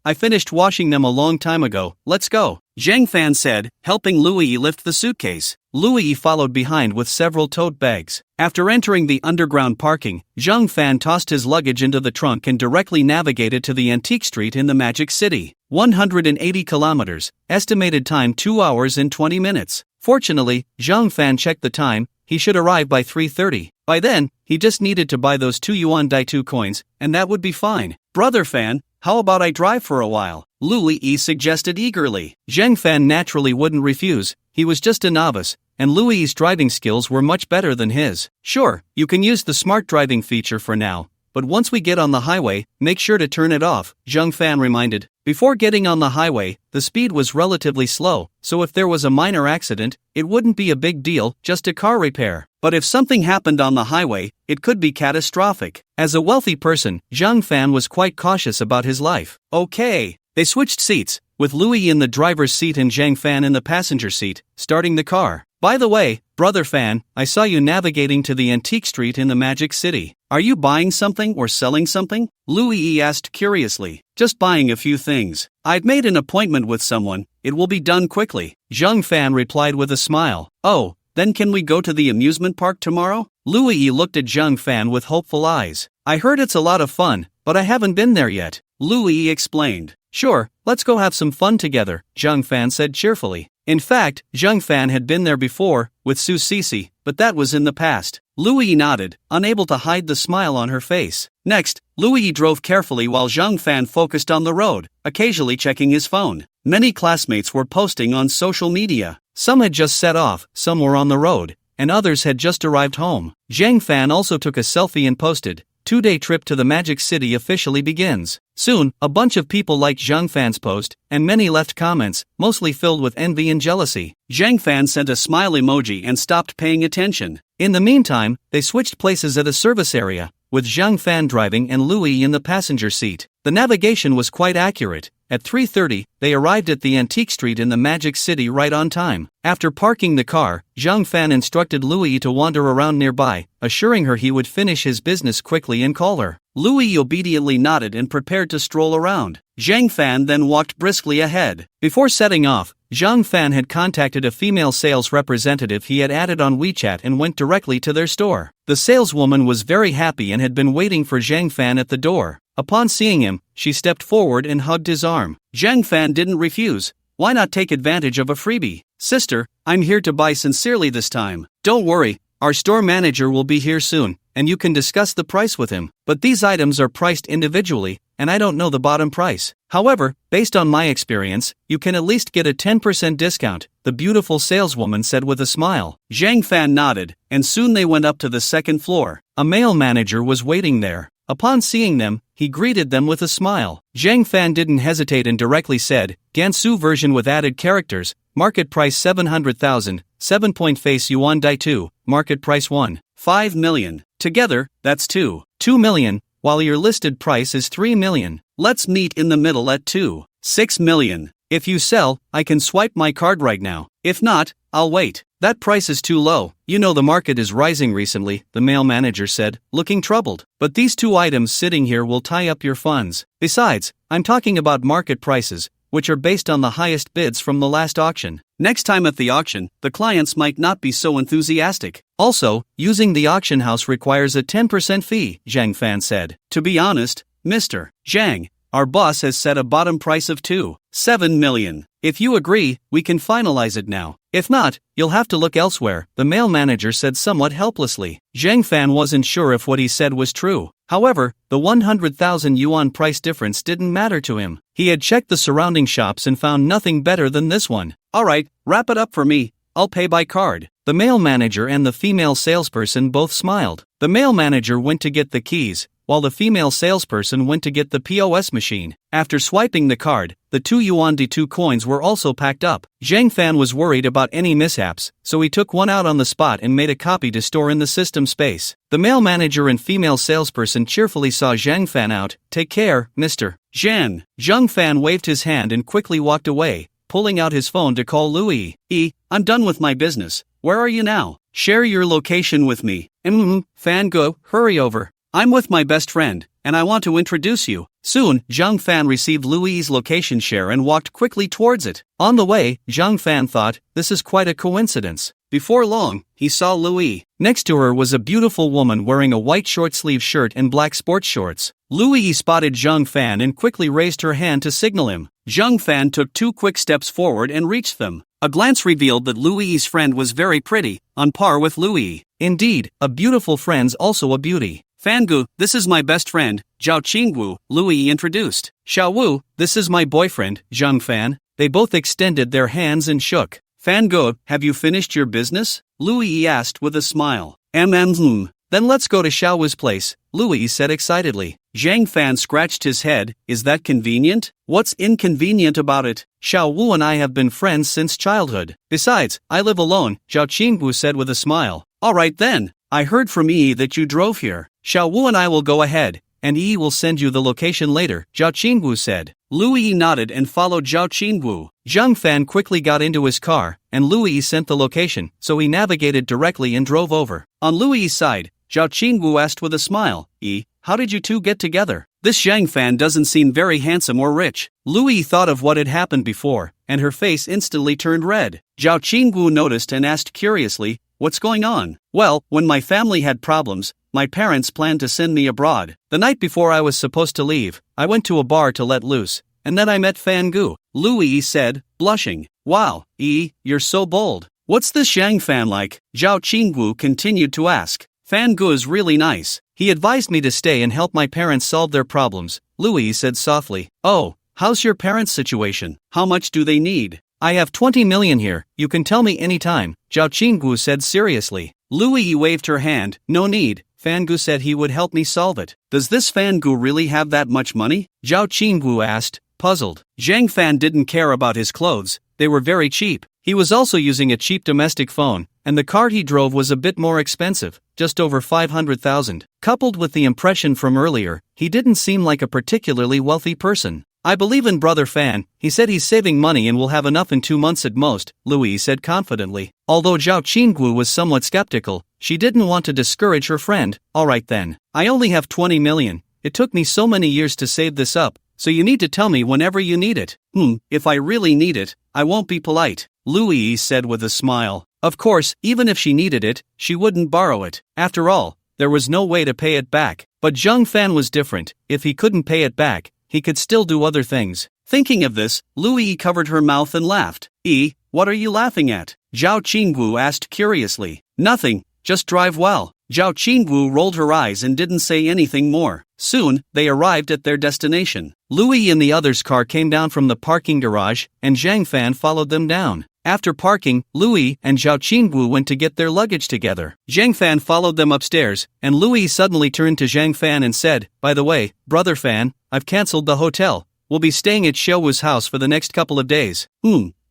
Speaker 1: I finished washing them a long time ago, let's go, Zhang Fan said, helping Louis lift the suitcase. Louis followed behind with several tote bags. After entering the underground parking, Zhang Fan tossed his luggage into the trunk and directly navigated to the antique street in the Magic City. 180 kilometers, estimated time 2 hours and 20 minutes. Fortunately, Zhang Fan checked the time, he should arrive by 3:30. By then, he just needed to buy those 2 yuan Dai-2 coins, and that would be fine. Brother Fan, how about I drive for a while? Louis suggested eagerly. Zhang Fan naturally wouldn't refuse, he was just a novice, and Louis' driving skills were much better than his. Sure, you can use the smart driving feature for now, but once we get on the highway, make sure to turn it off, Zhang Fan reminded. Before getting on the highway, the speed was relatively slow, so if there was a minor accident, it wouldn't be a big deal, just a car repair. But if something happened on the highway, it could be catastrophic. As a wealthy person, Zhang Fan was quite cautious about his life. Okay. They switched seats, with Louis in the driver's seat and Zhang Fan in the passenger seat, starting the car. By the way, Brother Fan, I saw you navigating to the antique street in the Magic City. Are you buying something or selling something? Louis asked curiously. Just buying a few things. I've made an appointment with someone, it will be done quickly, Zhang Fan replied with a smile. Oh, then can we go to the amusement park tomorrow? Louis looked at Zhang Fan with hopeful eyes. I heard it's a lot of fun, but I haven't been there yet, Louis explained. Sure, let's go have some fun together, Zhang Fan said cheerfully. In fact, Zhang Fan had been there before, with Su Sisi, but that was in the past. Louis nodded, unable to hide the smile on her face. Next, Louis drove carefully while Zhang Fan focused on the road, occasionally checking his phone. Many classmates were posting on social media. Some had just set off, some were on the road, and others had just arrived home. Zhang Fan also took a selfie and posted, 2-day trip to the Magic City officially begins. Soon, a bunch of people liked Zhang Fan's post, and many left comments, mostly filled with envy and jealousy. Zhang Fan sent a smile emoji and stopped paying attention. In the meantime, they switched places at a service area, with Zhang Fan driving and Louis in the passenger seat. The navigation was quite accurate. At 3:30, they arrived at the antique street in the Magic City right on time. After parking the car, Zhang Fan instructed Louis to wander around nearby, assuring her he would finish his business quickly and call her. Louis obediently nodded and prepared to stroll around. Zhang Fan then walked briskly ahead. Before setting off, Zhang Fan had contacted a female sales representative he had added on WeChat and went directly to their store. The saleswoman was very happy and had been waiting for Zhang Fan at the door. Upon seeing him, she stepped forward and hugged his arm. Zhang Fan didn't refuse. Why not take advantage of a freebie? Sister, I'm here to buy sincerely this time. Don't worry, our store manager will be here soon, and you can discuss the price with him. But these items are priced individually, and I don't know the bottom price. However, based on my experience, you can at least get a 10% discount, the beautiful saleswoman said with a smile. Zhang Fan nodded, and soon they went up to the second floor. A male manager was waiting there. Upon seeing them, he greeted them with a smile. Zhang Fan didn't hesitate and directly said, Gansu version with added characters, market price 700,000, 7-point face yuan Dai-2, market price 1.5 million. Together, that's 2 million, while your listed price is 3 million. Let's meet in the middle at 6 million. If you sell, I can swipe my card right now. If not, I'll wait. That price is too low. You know the market is rising recently, the male manager said, looking troubled. But these 2 items sitting here will tie up your funds. Besides, I'm talking about market prices, which are based on the highest bids from the last auction. Next time at the auction, the clients might not be so enthusiastic. Also, using the auction house requires a 10% fee, Zhang Fan said. To be honest, Mr. Zhang, our boss has set a bottom price of 7 million. If you agree, we can finalize it now. If not, you'll have to look elsewhere, the male manager said somewhat helplessly. Zhang Fan wasn't sure if what he said was true. However, the 100,000 yuan price difference didn't matter to him. He had checked the surrounding shops and found nothing better than this one. Alright, wrap it up for me. I'll pay by card. The male manager and the female salesperson both smiled. The male manager went to get the keys, while the female salesperson went to get the POS machine. After swiping the card, the 2 yuan D2 coins were also packed up. Zhang Fan was worried about any mishaps, so he took one out on the spot and made a copy to store in the system space. The male manager and female salesperson cheerfully saw Zhang Fan out. Take care, Mr. Zhang. Zhang Fan waved his hand and quickly walked away, pulling out his phone to call Louis. I'm done with my business. Where are you now? Share your location with me. Fan go, hurry over. I'm with my best friend, and I want to introduce you. Soon, Zhang Fan received Louis's location share and walked quickly towards it. On the way, Zhang Fan thought, this is quite a coincidence. Before long, he saw Louis. Next to her was a beautiful woman wearing a white short-sleeve shirt and black sports shorts. Louis spotted Zhang Fan and quickly raised her hand to signal him. Zhang Fan took 2 quick steps forward and reached them. A glance revealed that Louis's friend was very pretty, on par with Louis. Indeed, a beautiful friend's also a beauty. Fangu, this is my best friend, Zhao Qingwu, Louis introduced. Xiaowu, this is my boyfriend, Zhang Fan. They both extended their hands and shook. Fangu, have you finished your business? Louis asked with a smile. Then let's go to Xiaowu's place, Louis said excitedly. Zhang Fan scratched his head. Is that convenient? What's inconvenient about it? Xiaowu and I have been friends since childhood. Besides, I live alone, Zhao Qingwu said with a smile. Alright then. I heard from Yi that you drove here. Xiaowu and I will go ahead, and Yi will send you the location later, Zhao Qingwu said. Louis nodded and followed Zhao Qingwu. Zhang Fan quickly got into his car, and Louis sent the location, so he navigated directly and drove over. On Louis' side, Zhao Qingwu asked with a smile, Yi, how did you two get together? This Zhang Fan doesn't seem very handsome or rich. Louis thought of what had happened before, and her face instantly turned red. Zhao Qingwu noticed and asked curiously, what's going on? Well, when my family had problems, my parents planned to send me abroad. The night before I was supposed to leave, I went to a bar to let loose, and then I met Fangu. Louis said, blushing. Wow, you're so bold. What's this Zhang Fan like? Zhao Qingwu continued to ask. Fangu is really nice. He advised me to stay and help my parents solve their problems, Louis said softly. Oh, how's your parents' situation? How much do they need? I have 20 million here, you can tell me anytime, Zhao Qingwu said seriously. Louis waved her hand. No need, Fangu said he would help me solve it. Does this Fangu really have that much money? Zhao Qingwu asked, puzzled. Zhang Fan didn't care about his clothes, they were very cheap. He was also using a cheap domestic phone, and the car he drove was a bit more expensive, just over 500,000. Coupled with the impression from earlier, he didn't seem like a particularly wealthy person. I believe in Brother Fan, he said he's saving money and will have enough in 2 months at most, Louis said confidently. Although Zhao Qingwu was somewhat skeptical, she didn't want to discourage her friend. Alright then. I only have 20 million. It took me so many years to save this up, so you need to tell me whenever you need it. If I really need it, I won't be polite, Louis said with a smile. Of course, even if she needed it, she wouldn't borrow it. After all, there was no way to pay it back. But Zhang Fan was different. If he couldn't pay it back, he could still do other things. Thinking of this, Louis covered her mouth and laughed. What are you laughing at? Zhao Qingwu asked curiously. Nothing, just drive well. Zhao Qingwu rolled her eyes and didn't say anything more. Soon, they arrived at their destination. Louis and the others' car came down from the parking garage, and Zhang Fan followed them down. After parking, Louis and Zhao Qingwu went to get their luggage together. Zhang Fan followed them upstairs, and Louis suddenly turned to Zhang Fan and said, by the way, Brother Fan, I've cancelled the hotel. We'll be staying at Xiaowu's house for the next couple of days.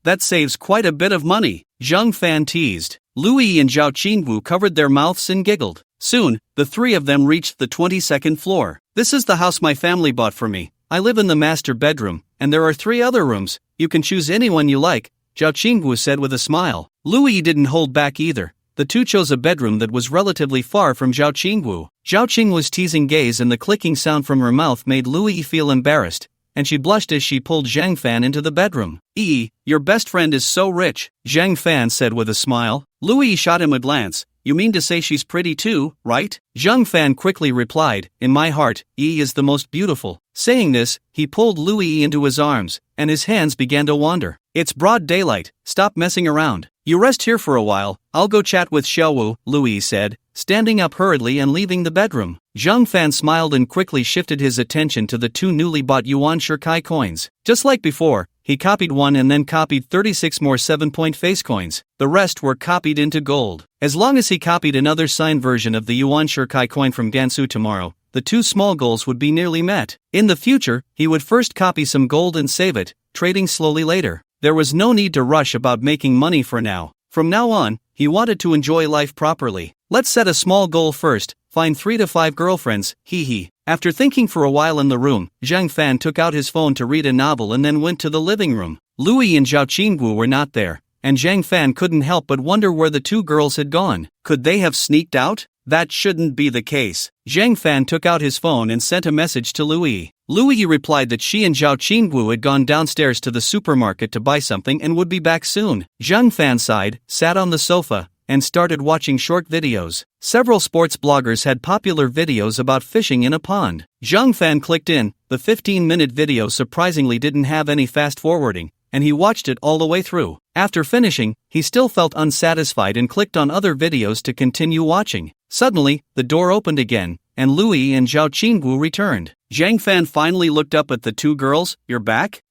Speaker 1: That saves quite a bit of money, Zhang Fan teased. Louis and Zhao Qingwu covered their mouths and giggled. Soon, the three of them reached the 22nd floor. This is the house my family bought for me. I live in the master bedroom, and there are 3 other rooms. You can choose any one you like, Zhao Qingwu said with a smile. Louis didn't hold back either. The two chose a bedroom that was relatively far from Zhao Qingwu. Zhao Qingwu's teasing gaze and the clicking sound from her mouth made Louis feel embarrassed, and she blushed as she pulled Zhang Fan into the bedroom. Your best friend is so rich, Zhang Fan said with a smile. Louis shot him a glance. You mean to say she's pretty too, right? Zhang Fan quickly replied, in my heart, Yi is the most beautiful. Saying this, he pulled Louis into his arms, and his hands began to wander. It's broad daylight, stop messing around. You rest here for a while, I'll go chat with Xiaowu, Louis said, standing up hurriedly and leaving the bedroom. Zhang Fan smiled and quickly shifted his attention to the 2 newly bought yuan Shirkai coins. Just like before, he copied one and then copied 36 more 7-point face coins. The rest were copied into gold. As long as he copied another signed version of the Yuan Shirkai coin from Gansu tomorrow, the two small goals would be nearly met. In the future, he would first copy some gold and save it, trading slowly later. There was no need to rush about making money for now. From now on, he wanted to enjoy life properly. Let's set a small goal first, find 3 to 5 girlfriends, hee. After thinking for a while in the room, Zhang Fan took out his phone to read a novel and then went to the living room. Louis and Zhao Qingwu were not there, and Zhang Fan couldn't help but wonder where the two girls had gone. Could they have sneaked out? That shouldn't be the case. Zhang Fan took out his phone and sent a message to Louis. Louis replied that she and Zhao Qingwu had gone downstairs to the supermarket to buy something and would be back soon. Zhang Fan sighed, sat on the sofa, and started watching short videos. Several sports bloggers had popular videos about fishing in a pond. Zhang Fan clicked in. The 15-minute video surprisingly didn't have any fast-forwarding, and he watched it all the way through. After finishing, he still felt unsatisfied and clicked on other videos to continue watching. Suddenly, the door opened again, and Louis and Zhao Qingwu returned. Zhang Fan finally looked up at the two girls. "You're back?"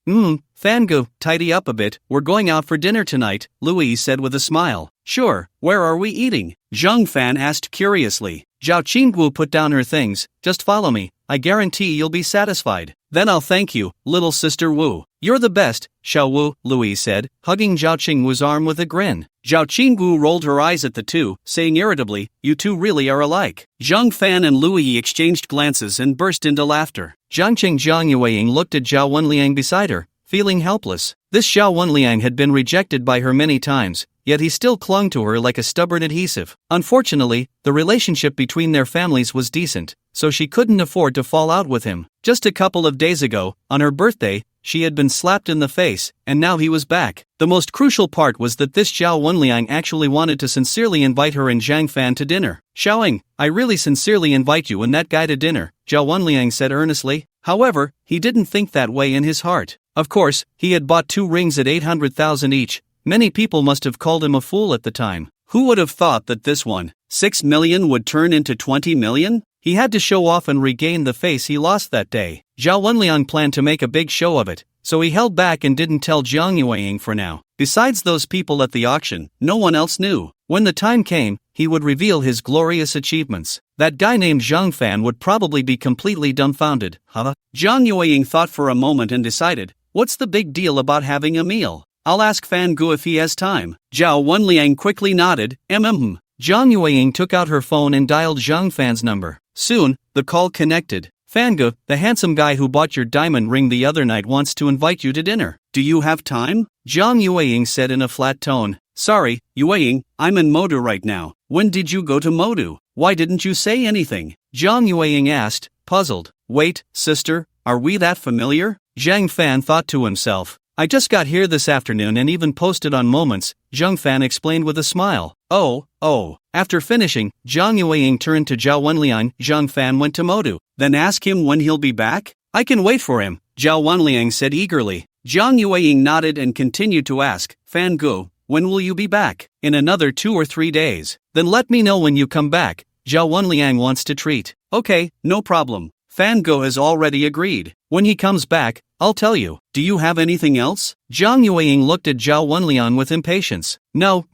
Speaker 1: Fangu, tidy up a bit, we're going out for dinner tonight," Louis said with a smile. "Sure, where are we eating?" Zhang Fan asked curiously. Zhao Qingwu put down her things. "Just follow me, I guarantee you'll be satisfied." "Then I'll thank you, little sister Wu." "You're the best, Xiao Wu," Louis said, hugging Zhao Qingwu's arm with a grin. Zhao Qingwu rolled her eyes at the two, saying irritably, "You two really are alike." Zhang Fan and Louis exchanged glances and burst into laughter. Zhang Yueying looked at Zhao Wenliang beside her, feeling helpless. This Zhao Wenliang had been rejected by her many times, yet he still clung to her like a stubborn adhesive. Unfortunately, the relationship between their families was decent, so she couldn't afford to fall out with him. Just a couple of days ago, on her birthday, she had been slapped in the face, and now he was back. The most crucial part was that this Zhao Wenliang actually wanted to sincerely invite her and Zhang Fan to dinner. "Xiaoying, I really sincerely invite you and that guy to dinner," Zhao Wenliang said earnestly. However, he didn't think that way in his heart. Of course, he had bought 2 rings at 800,000 each. Many people must have called him a fool at the time. Who would have thought that this one, 6 million, would turn into 20 million? He had to show off and regain the face he lost that day. Zhao Wenliang planned to make a big show of it, so he held back and didn't tell Jiang Yueying for now. Besides those people at the auction, no one else knew. When the time came, he would reveal his glorious achievements. That guy named Zhang Fan would probably be completely dumbfounded. Jiang Yueying thought for a moment and decided, what's the big deal about having a meal? I'll ask Fan Gu if he has time. Zhao Wenliang quickly nodded. Jiang Yueying took out her phone and dialed Zhang Fan's number. Soon, the call connected. "Fangu, the handsome guy who bought your diamond ring the other night wants to invite you to dinner. Do you have time?" Jiang Yueying said in a flat tone. "Sorry, Yueying, I'm in Modu right now." "When did you go to Modu? Why didn't you say anything?" Jiang Yueying asked, puzzled. "Wait, sister, are we that familiar?" Zhang Fan thought to himself. "I just got here this afternoon and even posted on Moments," Zhang Fan explained with a smile. Oh. After finishing, Jiang Yueying turned to Zhao Wenliang. "Zhang Fan went to Modu. Then ask him when he'll be back?" "I can wait for him," Zhao Wenliang said eagerly. Jiang Yueying nodded and continued to ask, "Fan Gu, when will you be back?" "In another 2 or 3 days." "Then let me know when you come back. Zhao Wenliang wants to treat." "Okay, no problem. Fan Gu has already agreed. When he comes back, I'll tell you." "Do you have anything else?" Jiang Yueying looked at Zhao Wenliang with impatience. No,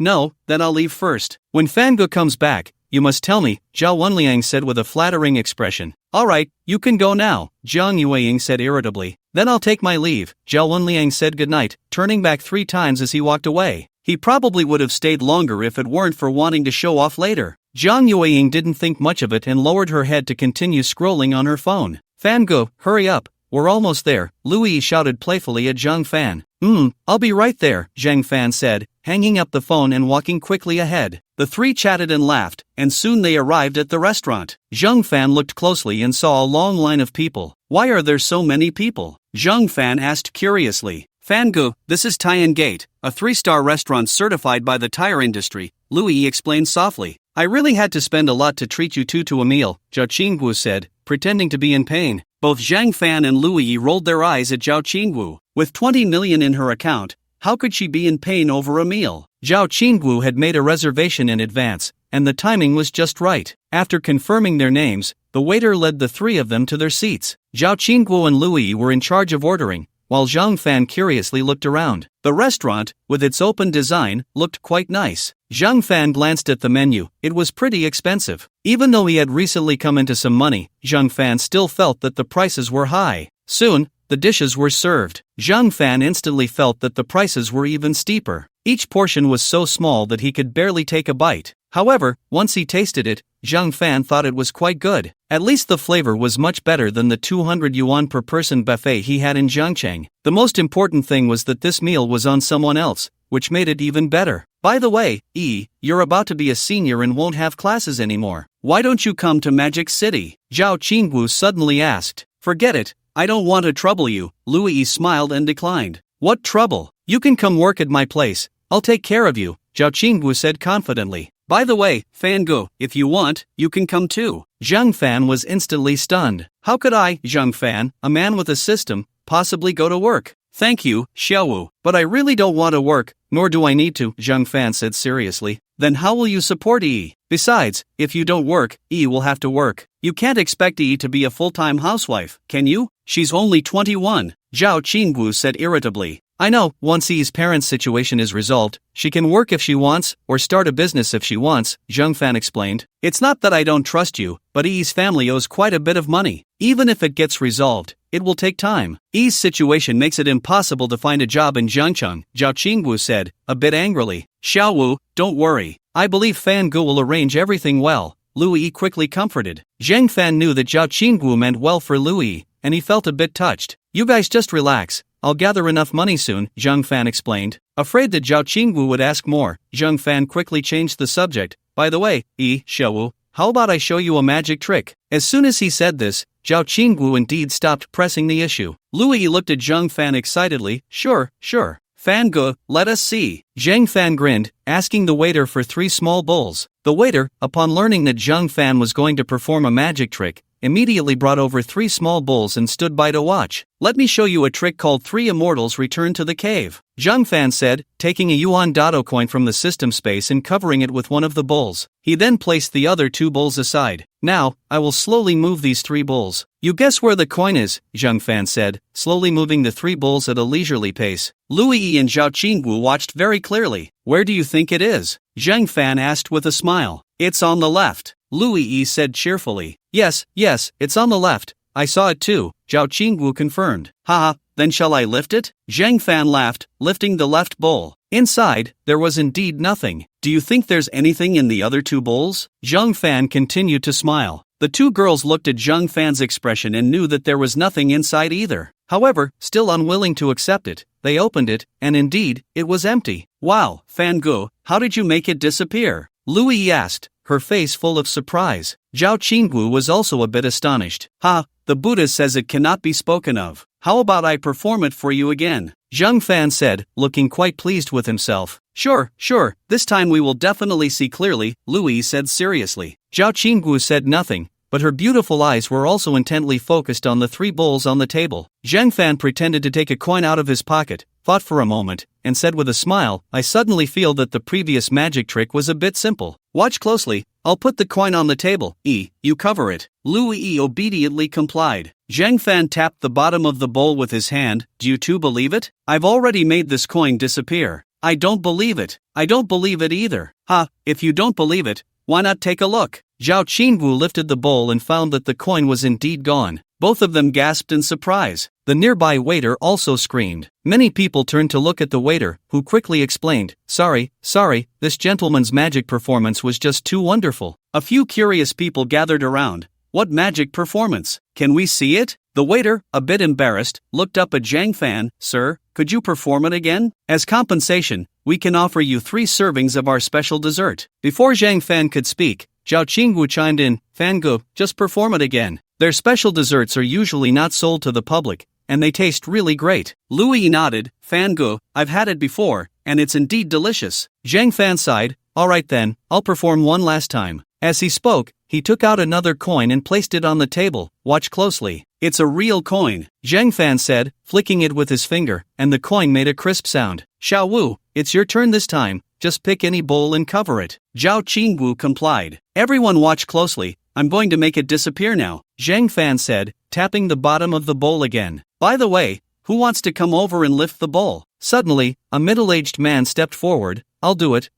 Speaker 1: then I'll leave first. "When Fan Gu comes back, you must tell me," Zhao Wenliang said with a flattering expression. "All right, you can go now," Jiang Yueying said irritably. "Then I'll take my leave." Zhao Wenliang said goodnight, turning back 3 times as he walked away. He probably would have stayed longer if it weren't for wanting to show off later. Jiang Yueying didn't think much of it and lowered her head to continue scrolling on her phone. "Fan Gu, hurry up, we're almost there," Louis shouted playfully at Zhang Fan. I'll be right there," Zhang Fan said, hanging up the phone and walking quickly ahead. The 3 chatted and laughed, and soon they arrived at the restaurant. Zhang Fan looked closely and saw a long line of people. "Why are there so many people?" Zhang Fan asked curiously. "Fan Gu, this is Tian Gate, a 3-star restaurant certified by the tire industry," Louis explained softly. "I really had to spend a lot to treat you two to a meal," Zhao Qingwu said, pretending to be in pain. Both Zhang Fan and Louis rolled their eyes at Zhao Qingwu. With 20 million in her account, how could she be in pain over a meal? Zhao Qingwu had made a reservation in advance, and the timing was just right. After confirming their names, the waiter led the 3 of them to their seats. Zhao Qingwu and Louis were in charge of ordering, while Zhang Fan curiously looked around. The restaurant, with its open design, looked quite nice. Zhang Fan glanced at the menu. It was pretty expensive. Even though he had recently come into some money, Zhang Fan still felt that the prices were high. Soon, the dishes were served. Zhang Fan instantly felt that the prices were even steeper. Each portion was so small that he could barely take a bite. However, once he tasted it, Zhang Fan thought it was quite good. At least the flavor was much better than the 200 yuan per person buffet he had in Zhangcheng. The most important thing was that this meal was on someone else, which made it even better. By the way, you're about to be a senior and won't have classes anymore. Why don't you come to Magic City? Zhao Qingwu suddenly asked. Forget it, I don't want to trouble you. Lu Yi smiled and declined. What trouble? You can come work at my place. I'll take care of you, Zhao Qingwu said confidently. By the way, Fan Gu, if you want, you can come too. Zhang Fan was instantly stunned. How could I, Zhang Fan, a man with a system, possibly go to work? Thank you, Xiaowu, but I really don't want to work, nor do I need to, Zhang Fan said seriously. Then how will you support Yi? Besides, if you don't work, Yi will have to work. You can't expect Yi to be a full-time housewife, can you? She's only 21, Zhao Qingwu said irritably. I know, once Yi's parents' situation is resolved, she can work if she wants, or start a business if she wants, Zhang Fan explained. It's not that I don't trust you, but Yi's family owes quite a bit of money. Even if it gets resolved, it will take time. Yi's situation makes it impossible to find a job in Jiangcheng, Zhao Qingwu said, a bit angrily. Xiaowu, don't worry. I believe Fan Gu will arrange everything well, Lu Yi quickly comforted. Zhang Fan knew that Zhao Qingwu meant well for Lu Yi, and he felt a bit touched. You guys just relax. I'll gather enough money soon, Zhang Fan explained. Afraid that Zhao Qingwu would ask more, Zhang Fan quickly changed the subject. By the way, Xiaowu, how about I show you a magic trick? As soon as he said this, Zhao Qingwu indeed stopped pressing the issue. Lu Yi looked at Zhang Fan excitedly. Sure. Fan Gu, let us see. Zhang Fan grinned, asking the waiter for 3 small bowls. The waiter, upon learning that Zhang Fan was going to perform a magic trick, immediately brought over 3 small bowls and stood by to watch. Let me show you a trick called 3 Immortals Return to the Cave, Zhang Fan said, taking a Yuan Dado coin from the system space and covering it with one of the bowls. He then placed the other 2 bowls aside. Now, I will slowly move these 3 bowls. You guess where the coin is, Zhang Fan said, slowly moving the 3 bowls at a leisurely pace. Lu Yi and Zhao Qingwu watched very clearly. Where do you think it is? Zhang Fan asked with a smile. It's on the left, Lu Yi said cheerfully. Yes, it's on the left. I saw it too, Zhao Qingwu confirmed. Haha, then shall I lift it? Zhang Fan laughed, lifting the left bowl. Inside, there was indeed nothing. Do you think there's anything in the other 2 bowls? Zhang Fan continued to smile. The 2 girls looked at Zhang Fan's expression and knew that there was nothing inside either. However, still unwilling to accept it, they opened it, and indeed, it was empty. Wow, Fan Gu, how did you make it disappear? Lu Yi asked, her face full of surprise. Zhao Qingwu was also a bit astonished. The Buddha says it cannot be spoken of. How about I perform it for you again? Zhang Fan said, looking quite pleased with himself. Sure, this time we will definitely see clearly, Lu Yi said seriously. Zhao Qingwu said nothing, but her beautiful eyes were also intently focused on the 3 bowls on the table. Zhang Fan pretended to take a coin out of his pocket, thought for a moment, and said with a smile, I suddenly feel that the previous magic trick was a bit simple. Watch closely, I'll put the coin on the table, you cover it. Lu Yi obediently complied. Zhang Fan tapped the bottom of the bowl with his hand. Do you 2 believe it? I've already made this coin disappear. I don't believe it. I don't believe it either. If you don't believe it, why not take a look? Zhao Qingwu lifted the bowl and found that the coin was indeed gone. Both of them gasped in surprise. The nearby waiter also screamed. Many people turned to look at the waiter, who quickly explained, Sorry, this gentleman's magic performance was just too wonderful. A few curious people gathered around. What magic performance? Can we see it? The waiter, a bit embarrassed, looked up at Zhang Fan. Sir, could you perform it again? As compensation, we can offer you 3 servings of our special dessert. Before Zhang Fan could speak, Zhao Qingwu chimed in. Fan Gu, just perform it again. Their special desserts are usually not sold to the public, and they taste really great. Lu Yi nodded. Fan Gu, I've had it before, and it's indeed delicious. Zhang Fan sighed. Alright then, I'll perform one last time. As he spoke, he took out another coin and placed it on the table. Watch closely. It's a real coin, Zhang Fan said, flicking it with his finger, and the coin made a crisp sound. Xiaowu, it's your turn this time. Just pick any bowl and cover it. Zhao Qingwu complied. Everyone watch closely. I'm going to make it disappear now, Zhang Fan said, tapping the bottom of the bowl again. By the way, Who wants to come over and lift the bowl? Suddenly, a middle-aged man stepped forward. I'll do it.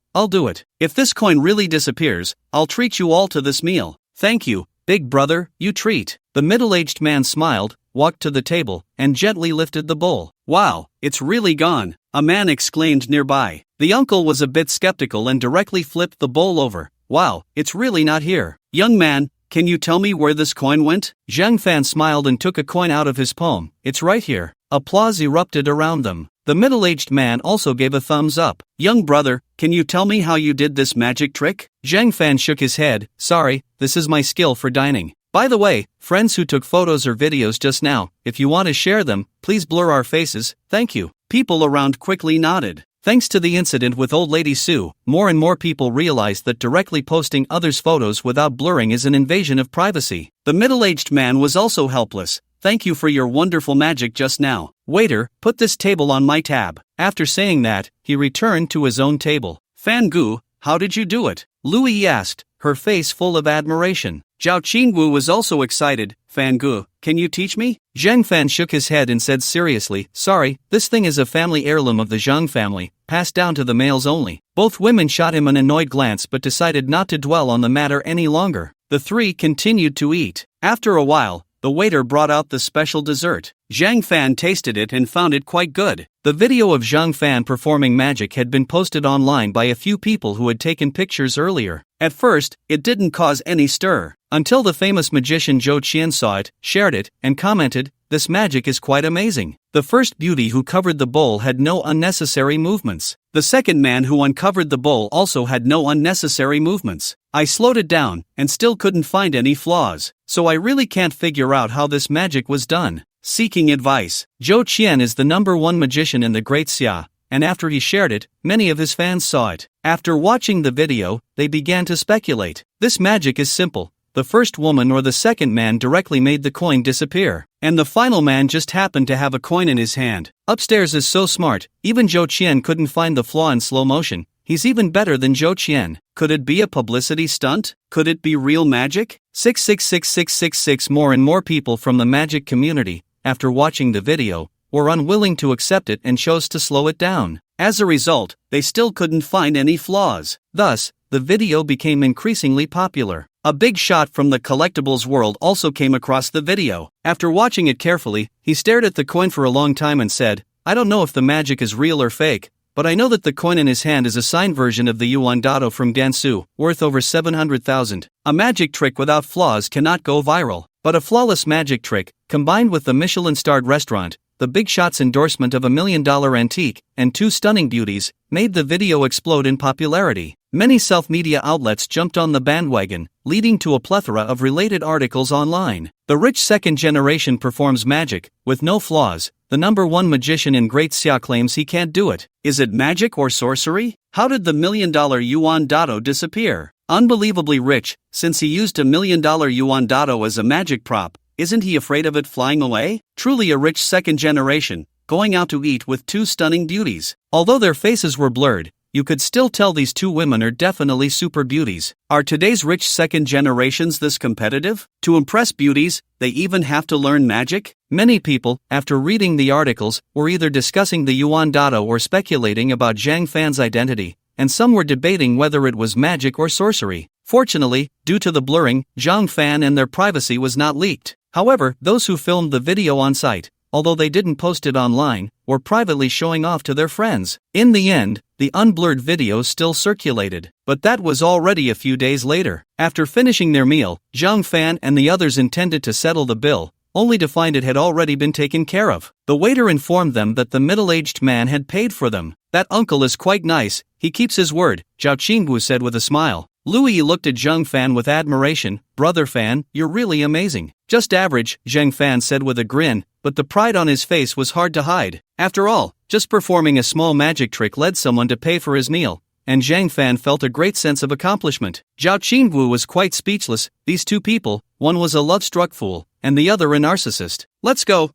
Speaker 1: If this coin really disappears, I'll treat you all to this meal. Thank you, big brother, you treat. The middle-aged man smiled, walked to the table, and gently lifted the bowl. Wow, it's really gone, a man exclaimed nearby. The uncle was a bit skeptical and directly flipped the bowl over. Wow, it's really not here. Young man, can you tell me where this coin went? Zhang Fan smiled and took a coin out of his palm. It's right here. Applause erupted around them. The middle-aged man also gave a thumbs up. Young brother, can you tell me how you did this magic trick? Zhang Fan shook his head. Sorry, this is my skill for dining. By the way, friends who took photos or videos just now, if you want to share them, please blur our faces, thank you. People around quickly nodded. Thanks to the incident with old lady Sue, more and more people realized that directly posting others' photos without blurring is an invasion of privacy. The middle-aged man was also helpless. Thank you for your wonderful magic just now. Waiter, put this table on my tab. After saying that, he returned to his own table. Fan Gu, how did you do it? Lu Yi asked, her face full of admiration. Zhao Qingwu was also excited. Fan Gu, can you teach me? Zhang Fan shook his head and said seriously, sorry, this thing is a family heirloom of the Zhang family, passed down to the males only. Both women shot him an annoyed glance but decided not to dwell on the matter any longer. The three continued to eat. After a while, the waiter brought out the special dessert. Zhang Fan tasted it and found it quite good. The video of Zhang Fan performing magic had been posted online by a few people who had taken pictures earlier. At first, it didn't cause any stir, until the famous magician Zhou Qian saw it, shared it, and commented, this magic is quite amazing. The first beauty who covered the bowl had no unnecessary movements. The second man who uncovered the bowl also had no unnecessary movements. I slowed it down, and still couldn't find any flaws, so I really can't figure out how this magic was done. Seeking advice. Zhou Qian is the #1 magician in the Great Xia, and after he shared it, many of his fans saw it. After watching the video, they began to speculate. This magic is simple. The first woman or the second man directly made the coin disappear, and the final man just happened to have a coin in his hand. Upstairs is so smart, even Zhou Qian couldn't find the flaw in slow motion. He's even better than Zhou Qian. Could it be a publicity stunt? Could it be real magic? 6666666. More and more people from the magic community, after watching the video, were unwilling to accept it and chose to slow it down. As a result, they still couldn't find any flaws. Thus, the video became increasingly popular. A big shot from the collectibles world also came across the video. After watching it carefully, he stared at the coin for a long time and said, I don't know if the magic is real or fake, but I know that the coin in his hand is a signed version of the Yuan Dado from Gansu, worth over 700,000. A magic trick without flaws cannot go viral, but a flawless magic trick, combined with the Michelin-starred restaurant, the big shot's endorsement of $1 million antique, and 2 stunning beauties, made the video explode in popularity. Many self-media outlets jumped on the bandwagon, leading to a plethora of related articles online. The rich second generation performs magic, with no flaws. The #1 magician in Great Xia claims he can't do it. Is it magic or sorcery? How did the $1 million Yuan Dado disappear? Unbelievably rich, since he used $1 million Yuan Dado as a magic prop. Isn't he afraid of it flying away? Truly a rich second generation, going out to eat with 2 stunning beauties. Although their faces were blurred, you could still tell these 2 women are definitely super beauties. Are today's rich second generations this competitive? To impress beauties, they even have to learn magic? Many people, after reading the articles, were either discussing the Yuan Dado or speculating about Zhang Fan's identity, and some were debating whether it was magic or sorcery. Fortunately, due to the blurring, Zhang Fan and their privacy was not leaked. However, those who filmed the video on site, although they didn't post it online, were privately showing off to their friends. In the end, the unblurred video still circulated, but that was already a few days later. After finishing their meal, Zhang Fan and the others intended to settle the bill, only to find it had already been taken care of. The waiter informed them that the middle-aged man had paid for them. That uncle is quite nice, he keeps his word, Zhao Qingwu said with a smile. Louis looked at Zhang Fan with admiration. Brother Fan, you're really amazing. Just average, Zhang Fan said with a grin, but the pride on his face was hard to hide. After all, just performing a small magic trick led someone to pay for his meal, and Zhang Fan felt a great sense of accomplishment. Zhao Qingwu was quite speechless. These 2 people, one was a love-struck fool, and the other a narcissist. Let's go,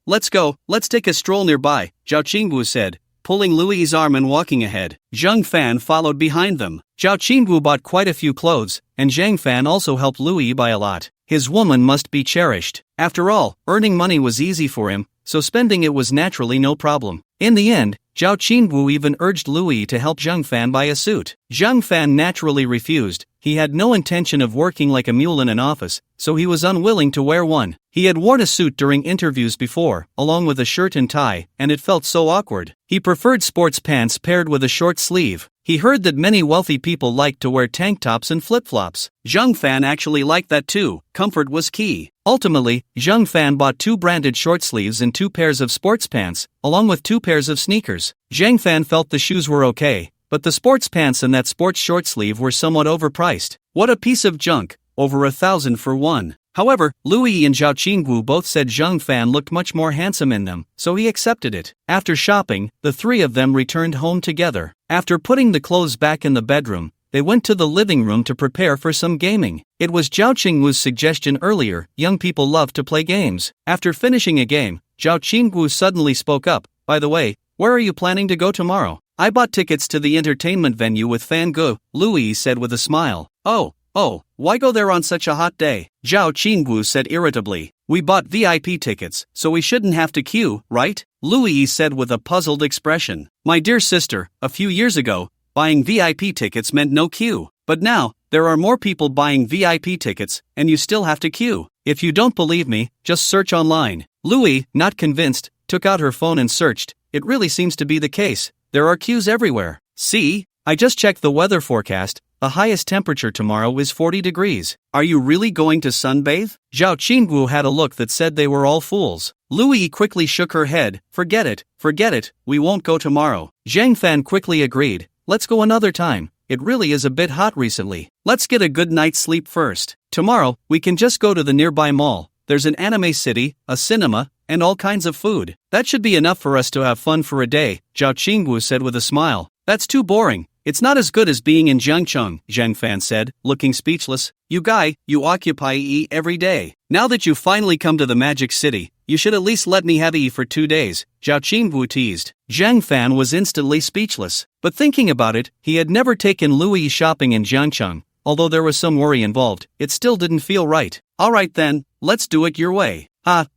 Speaker 1: let's take a stroll nearby, Zhao Qingwu said, pulling Louis's arm and walking ahead. Zhang Fan followed behind them. Zhao Qingwu bought quite a few clothes, and Zhang Fan also helped Louis buy a lot. His woman must be cherished. After all, earning money was easy for him, so spending it was naturally no problem. In the end, Zhao Qingwu even urged Lui to help Zhang Fan buy a suit. Zhang Fan naturally refused. He had no intention of working like a mule in an office, so he was unwilling to wear one. He had worn a suit during interviews before, along with a shirt and tie, and it felt so awkward. He preferred sports pants paired with a short sleeve. He heard that many wealthy people liked to wear tank tops and flip-flops. Zhang Fan actually liked that too. Comfort was key. Ultimately, Zhang Fan bought 2 branded short sleeves and 2 pairs of sports pants, along with 2 pairs of sneakers. Zhang Fan felt the shoes were okay, but the sports pants and that sports short sleeve were somewhat overpriced. What a piece of junk, over 1,000 for one. However, Lui and Zhao Qingwu both said Zhang Fan looked much more handsome in them, so he accepted it. After shopping, the 3 of them returned home together. After putting the clothes back in the bedroom, they went to the living room to prepare for some gaming. It was Zhao Qingwu's suggestion earlier, young people love to play games. After finishing a game, Zhao Qingwu suddenly spoke up, "By the way, where are you planning to go tomorrow?" "I bought tickets to the entertainment venue with Fan Ge," Lui said with a smile. Oh, why go there on such a hot day?" Zhao Qingwu said irritably. "We bought VIP tickets, so we shouldn't have to queue, right?" Lui said with a puzzled expression. "My dear sister, a few years ago, buying VIP tickets meant no queue. But now, there are more people buying VIP tickets, and you still have to queue. If you don't believe me, just search online." Lui, not convinced, took out her phone and searched. It really seems to be the case. There are queues everywhere. "See? I just checked the weather forecast. The highest temperature tomorrow is 40 degrees. Are you really going to sunbathe?" Zhao Qingwu had a look that said they were all fools. Lui quickly shook her head. Forget it, we won't go tomorrow." Zhang Fan quickly agreed. "Let's go another time. It really is a bit hot recently. Let's get a good night's sleep first. Tomorrow, we can just go to the nearby mall. There's an anime city, a cinema, and all kinds of food. That should be enough for us to have fun for a day," Zhao Qingwu said with a smile. "That's too boring. It's not as good as being in Jiangcheng," Zhang Fan said, looking speechless. You occupy E every day. Now that you've finally come to the Magic City, you should at least let me have E for 2 days," Zhao Qingwu teased. Zhang Fan was instantly speechless. But thinking about it, he had never taken Lui shopping in Jiangcheng. Although there was some worry involved, it still didn't feel right. "Alright then, let's do it your way."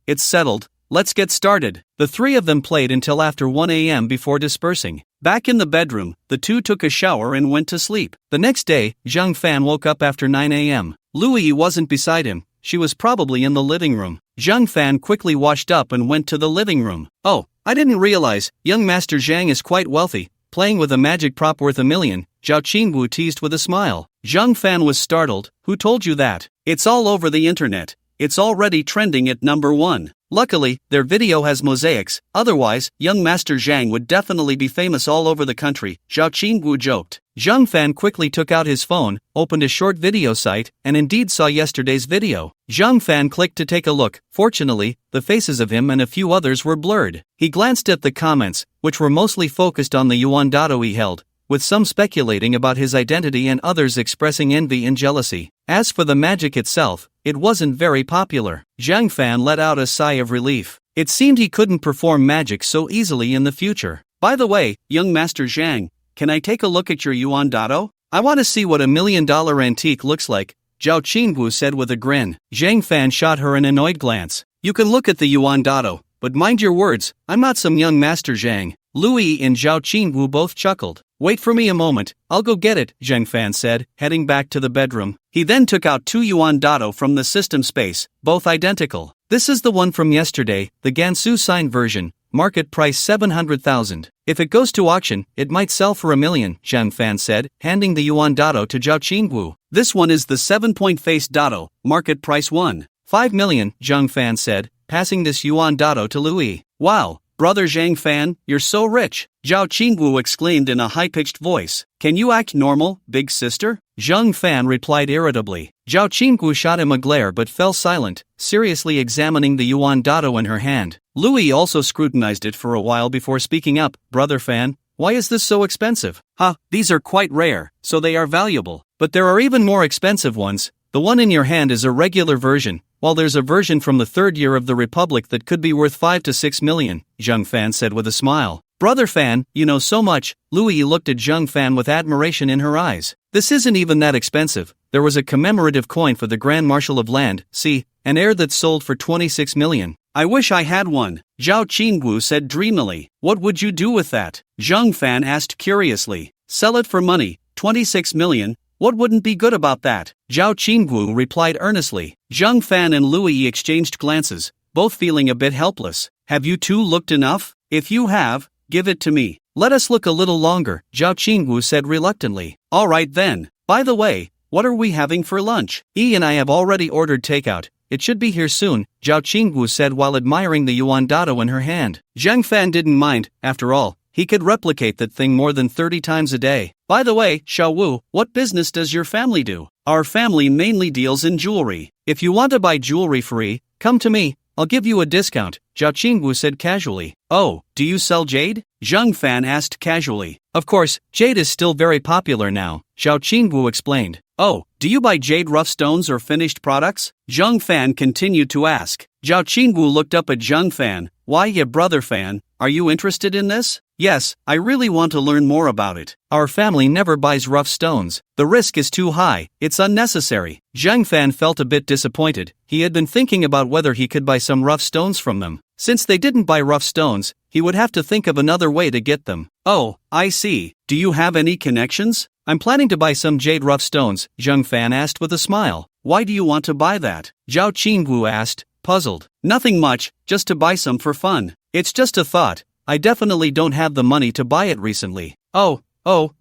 Speaker 1: It's settled. Let's get started." The 3 of them played until after 1 a.m. before dispersing. Back in the bedroom, the 2 took a shower and went to sleep. The next day, Zhang Fan woke up after 9 a.m. Lui wasn't beside him. She was probably in the living room. Zhang Fan quickly washed up and went to the living room. "Oh, I didn't realize, young Master Zhang is quite wealthy, playing with a magic prop worth $1 million, Zhao Qingwu teased with a smile. Zhang Fan was startled. "Who told you that?" "It's all over the internet. It's already trending at number 1. Luckily, their video has mosaics, otherwise, young Master Zhang would definitely be famous all over the country," Zhao Qingwu joked. Zhang Fan quickly took out his phone, opened a short video site, and indeed saw yesterday's video. Zhang Fan clicked to take a look. Fortunately, the faces of him and a few others were blurred. He glanced at the comments, which were mostly focused on the yuan dado he held, with some speculating about his identity and others expressing envy and jealousy. As for the magic itself, it wasn't very popular. Zhang Fan let out a sigh of relief. It seemed he couldn't perform magic so easily in the future. "By the way, young Master Zhang, can I take a look at your yuan dado? I want to see what $1 million antique looks like," Zhao Qingwu said with a grin. Zhang Fan shot her an annoyed glance. "You can look at the yuan dado, but mind your words, I'm not some young Master Zhang." Lui and Zhao Qingwu both chuckled. "Wait for me a moment, I'll go get it," Zhang Fan said, heading back to the bedroom. He then took out 2 yuan dado from the system space, both identical. "This is the one from yesterday, the Gansu signed version, market price 700,000. If it goes to auction, it might sell for $1 million, Zhang Fan said, handing the yuan dado to Zhao Qingwu. "This one is the 7-point face dado, market price 1.5 million, Zhang Fan said, passing this yuan dado to Lui. "Wow, brother Zhang Fan, you're so rich," Zhao Qingwu exclaimed in a high-pitched voice. "Can you act normal, big sister?" Zhang Fan replied irritably. Zhao Qingwu shot him a glare but fell silent, seriously examining the yuan dado in her hand. Lui also scrutinized it for a while before speaking up. "Brother Fan, why is this so expensive?" These are quite rare, so they are valuable. But there are even more expensive ones. The one in your hand is a regular version, while there's a version from the 3rd year of the Republic that could be worth 5 to 6 million, Zhang Fan said with a smile. "Brother Fan, you know so much." Lui looked at Zhang Fan with admiration in her eyes. "This isn't even that expensive. There was a commemorative coin for the Grand Marshal of Land, see, an heir that sold for 26 million. I wish I had one, Zhao Qingwu said dreamily. What would you do with that? Zheng Fan asked curiously. Sell it for money, 26 million. What wouldn't be good about that? Zhao Qingwu replied earnestly. Zheng Fan and Lu Yi exchanged glances, both feeling a bit helpless. Have you two looked enough? If you have, give it to me. Let us look a little longer, Zhao Qingwu said reluctantly. All right then. By the way, what are we having for lunch? Yi and I have already ordered takeout. It should be here soon, Zhao Qingwu said while admiring the yuan dado in her hand. Zheng Fan didn't mind, after all. He could replicate that thing more than 30 times a day. By the way, Xiao Wu, what business does your family do? Our family mainly deals in jewelry. If you want to buy jewelry free, come to me. I'll give you a discount, Zhao Qingwu said casually. Oh, do you sell jade? Zheng Fan asked casually. Of course, jade is still very popular now, Zhao Qingwu explained. Oh, do you buy jade rough stones or finished products? Zheng Fan continued to ask. Zhao Qingwu looked up at Zheng Fan. Why, yeah, brother Fan, are you interested in this? Yes, I really want to learn more about it. Our family never buys rough stones. The risk is too high, it's unnecessary. Zheng Fan felt a bit disappointed. He had been thinking about whether he could buy some rough stones from them. Since they didn't buy rough stones, he would have to think of another way to get them. Oh, I see. Do you have any connections? I'm planning to buy some jade rough stones, Zheng Fan asked with a smile. Why do you want to buy that? Zhao Qingwu asked, puzzled. Nothing much, just to buy some for fun. It's just a thought. I definitely don't have the money to buy it recently. Oh,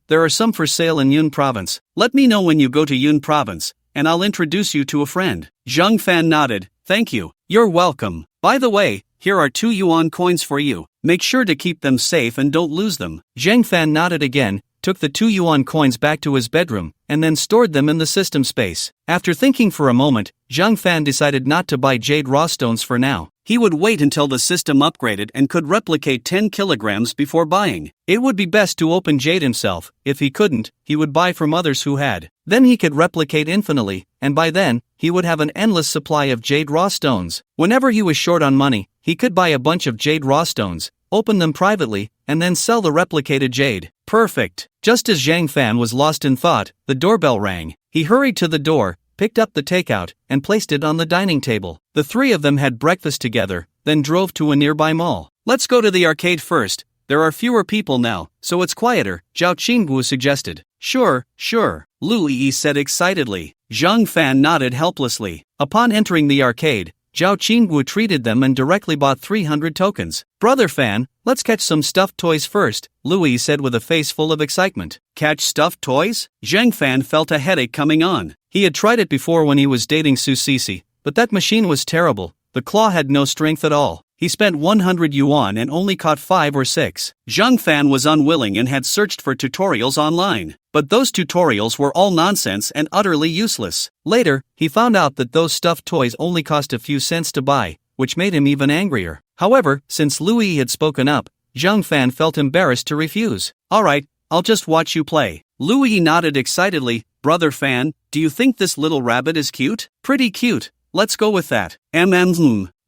Speaker 1: there are some for sale in Yun Province. Let me know when you go to Yun Province, and I'll introduce you to a friend. Zheng Fan nodded. Thank you. You're welcome. By the way, here are 2 yuan coins for you. Make sure to keep them safe and don't lose them. Zheng Fan nodded again, took the 2 yuan coins back to his bedroom, and then stored them in the system space. After thinking for a moment, Zheng Fan decided not to buy jade raw stones for now. He would wait until the system upgraded and could replicate 10 kilograms before buying. It would be best to open jade himself. If he couldn't, he would buy from others who had. Then he could replicate infinitely, and by then, he would have an endless supply of jade raw stones. Whenever he was short on money, he could buy a bunch of jade raw stones, open them privately, and then sell the replicated jade. Perfect. Just as Zheng Fan was lost in thought, the doorbell rang. He hurried to the door, picked up the takeout, and placed it on the dining table. The 3 of them had breakfast together, then drove to a nearby mall. Let's go to the arcade first. There are fewer people now, so it's quieter, Zhao Qingwu suggested. Sure. Lu Yi said excitedly. Zheng Fan nodded helplessly. Upon entering the arcade, Zhao Qingwu treated them and directly bought 300 tokens. Brother Fan, let's catch some stuffed toys first, Lu Yi said with a face full of excitement. Catch stuffed toys? Zheng Fan felt a headache coming on. He had tried it before when he was dating Su Sisi, but that machine was terrible. The claw had no strength at all. He spent 100 yuan and only caught 5 or 6. Zheng Fan was unwilling and had searched for tutorials online. But those tutorials were all nonsense and utterly useless. Later, he found out that those stuffed toys only cost a few cents to buy, which made him even angrier. However, since Lu Yi had spoken up, Zheng Fan felt embarrassed to refuse. Alright, I'll just watch you play. Lu Yi nodded excitedly. Brother Fan, do you think this little rabbit is cute? Pretty cute. Let's go with that.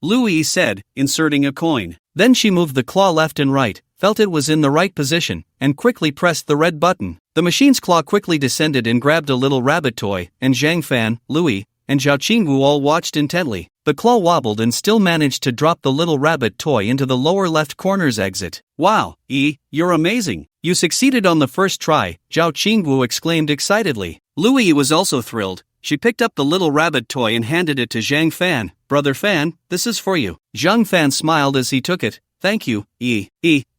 Speaker 1: Lu Yi said, inserting a coin. Then she moved the claw left and right, felt it was in the right position, and quickly pressed the red button. The machine's claw quickly descended and grabbed a little rabbit toy, and Zheng Fan, Lu Yi, and Zhao Qingwu all watched intently. The claw wobbled and still managed to drop the little rabbit toy into the lower left corner's exit. Wow, Yi, you're amazing. You succeeded on the first try, Zhao Qingwu exclaimed excitedly. Lu Yi was also thrilled. She picked up the little rabbit toy and handed it to Zheng Fan. Brother Fan, this is for you. Zheng Fan smiled as he took it. Thank you, Yi.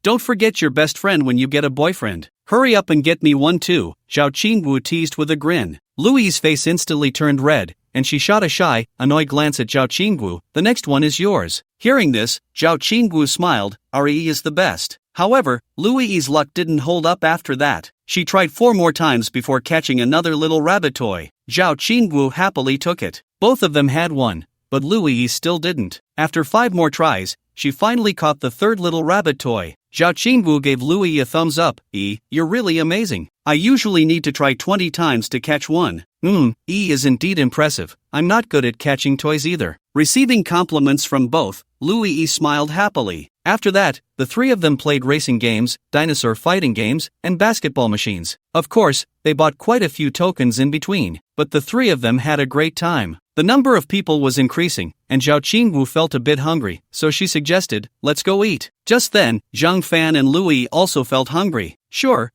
Speaker 1: Don't forget your best friend when you get a boyfriend. Hurry up and get me one too, Zhao Qingwu teased with a grin. Lu Yi's face instantly turned red, and she shot a shy, annoyed glance at Zhao Qingwu. The next one is yours. Hearing this, Zhao Qingwu smiled. Our Yi is the best. However, Lu Yi's luck didn't hold up after that. She tried 4 more times before catching another little rabbit toy. Zhao Qingwu happily took it. Both of them had one, but Lu Yi still didn't. After 5 more tries, she finally caught the 3rd little rabbit toy. Zhao Qingwu gave Lu Yi a thumbs up. Yi, you're really amazing. I usually need to try 20 times to catch one. Yi is indeed impressive. I'm not good at catching toys either. Receiving compliments from both, Lu Yi smiled happily. After that, the three of them played racing games, dinosaur fighting games, and basketball machines. Of course, they bought quite a few tokens in between, but the three of them had a great time. The number of people was increasing, and Zhao Qingwu felt a bit hungry, so she suggested, "Let's go eat." Just then, Zhang Fan and Louis also felt hungry. Sure,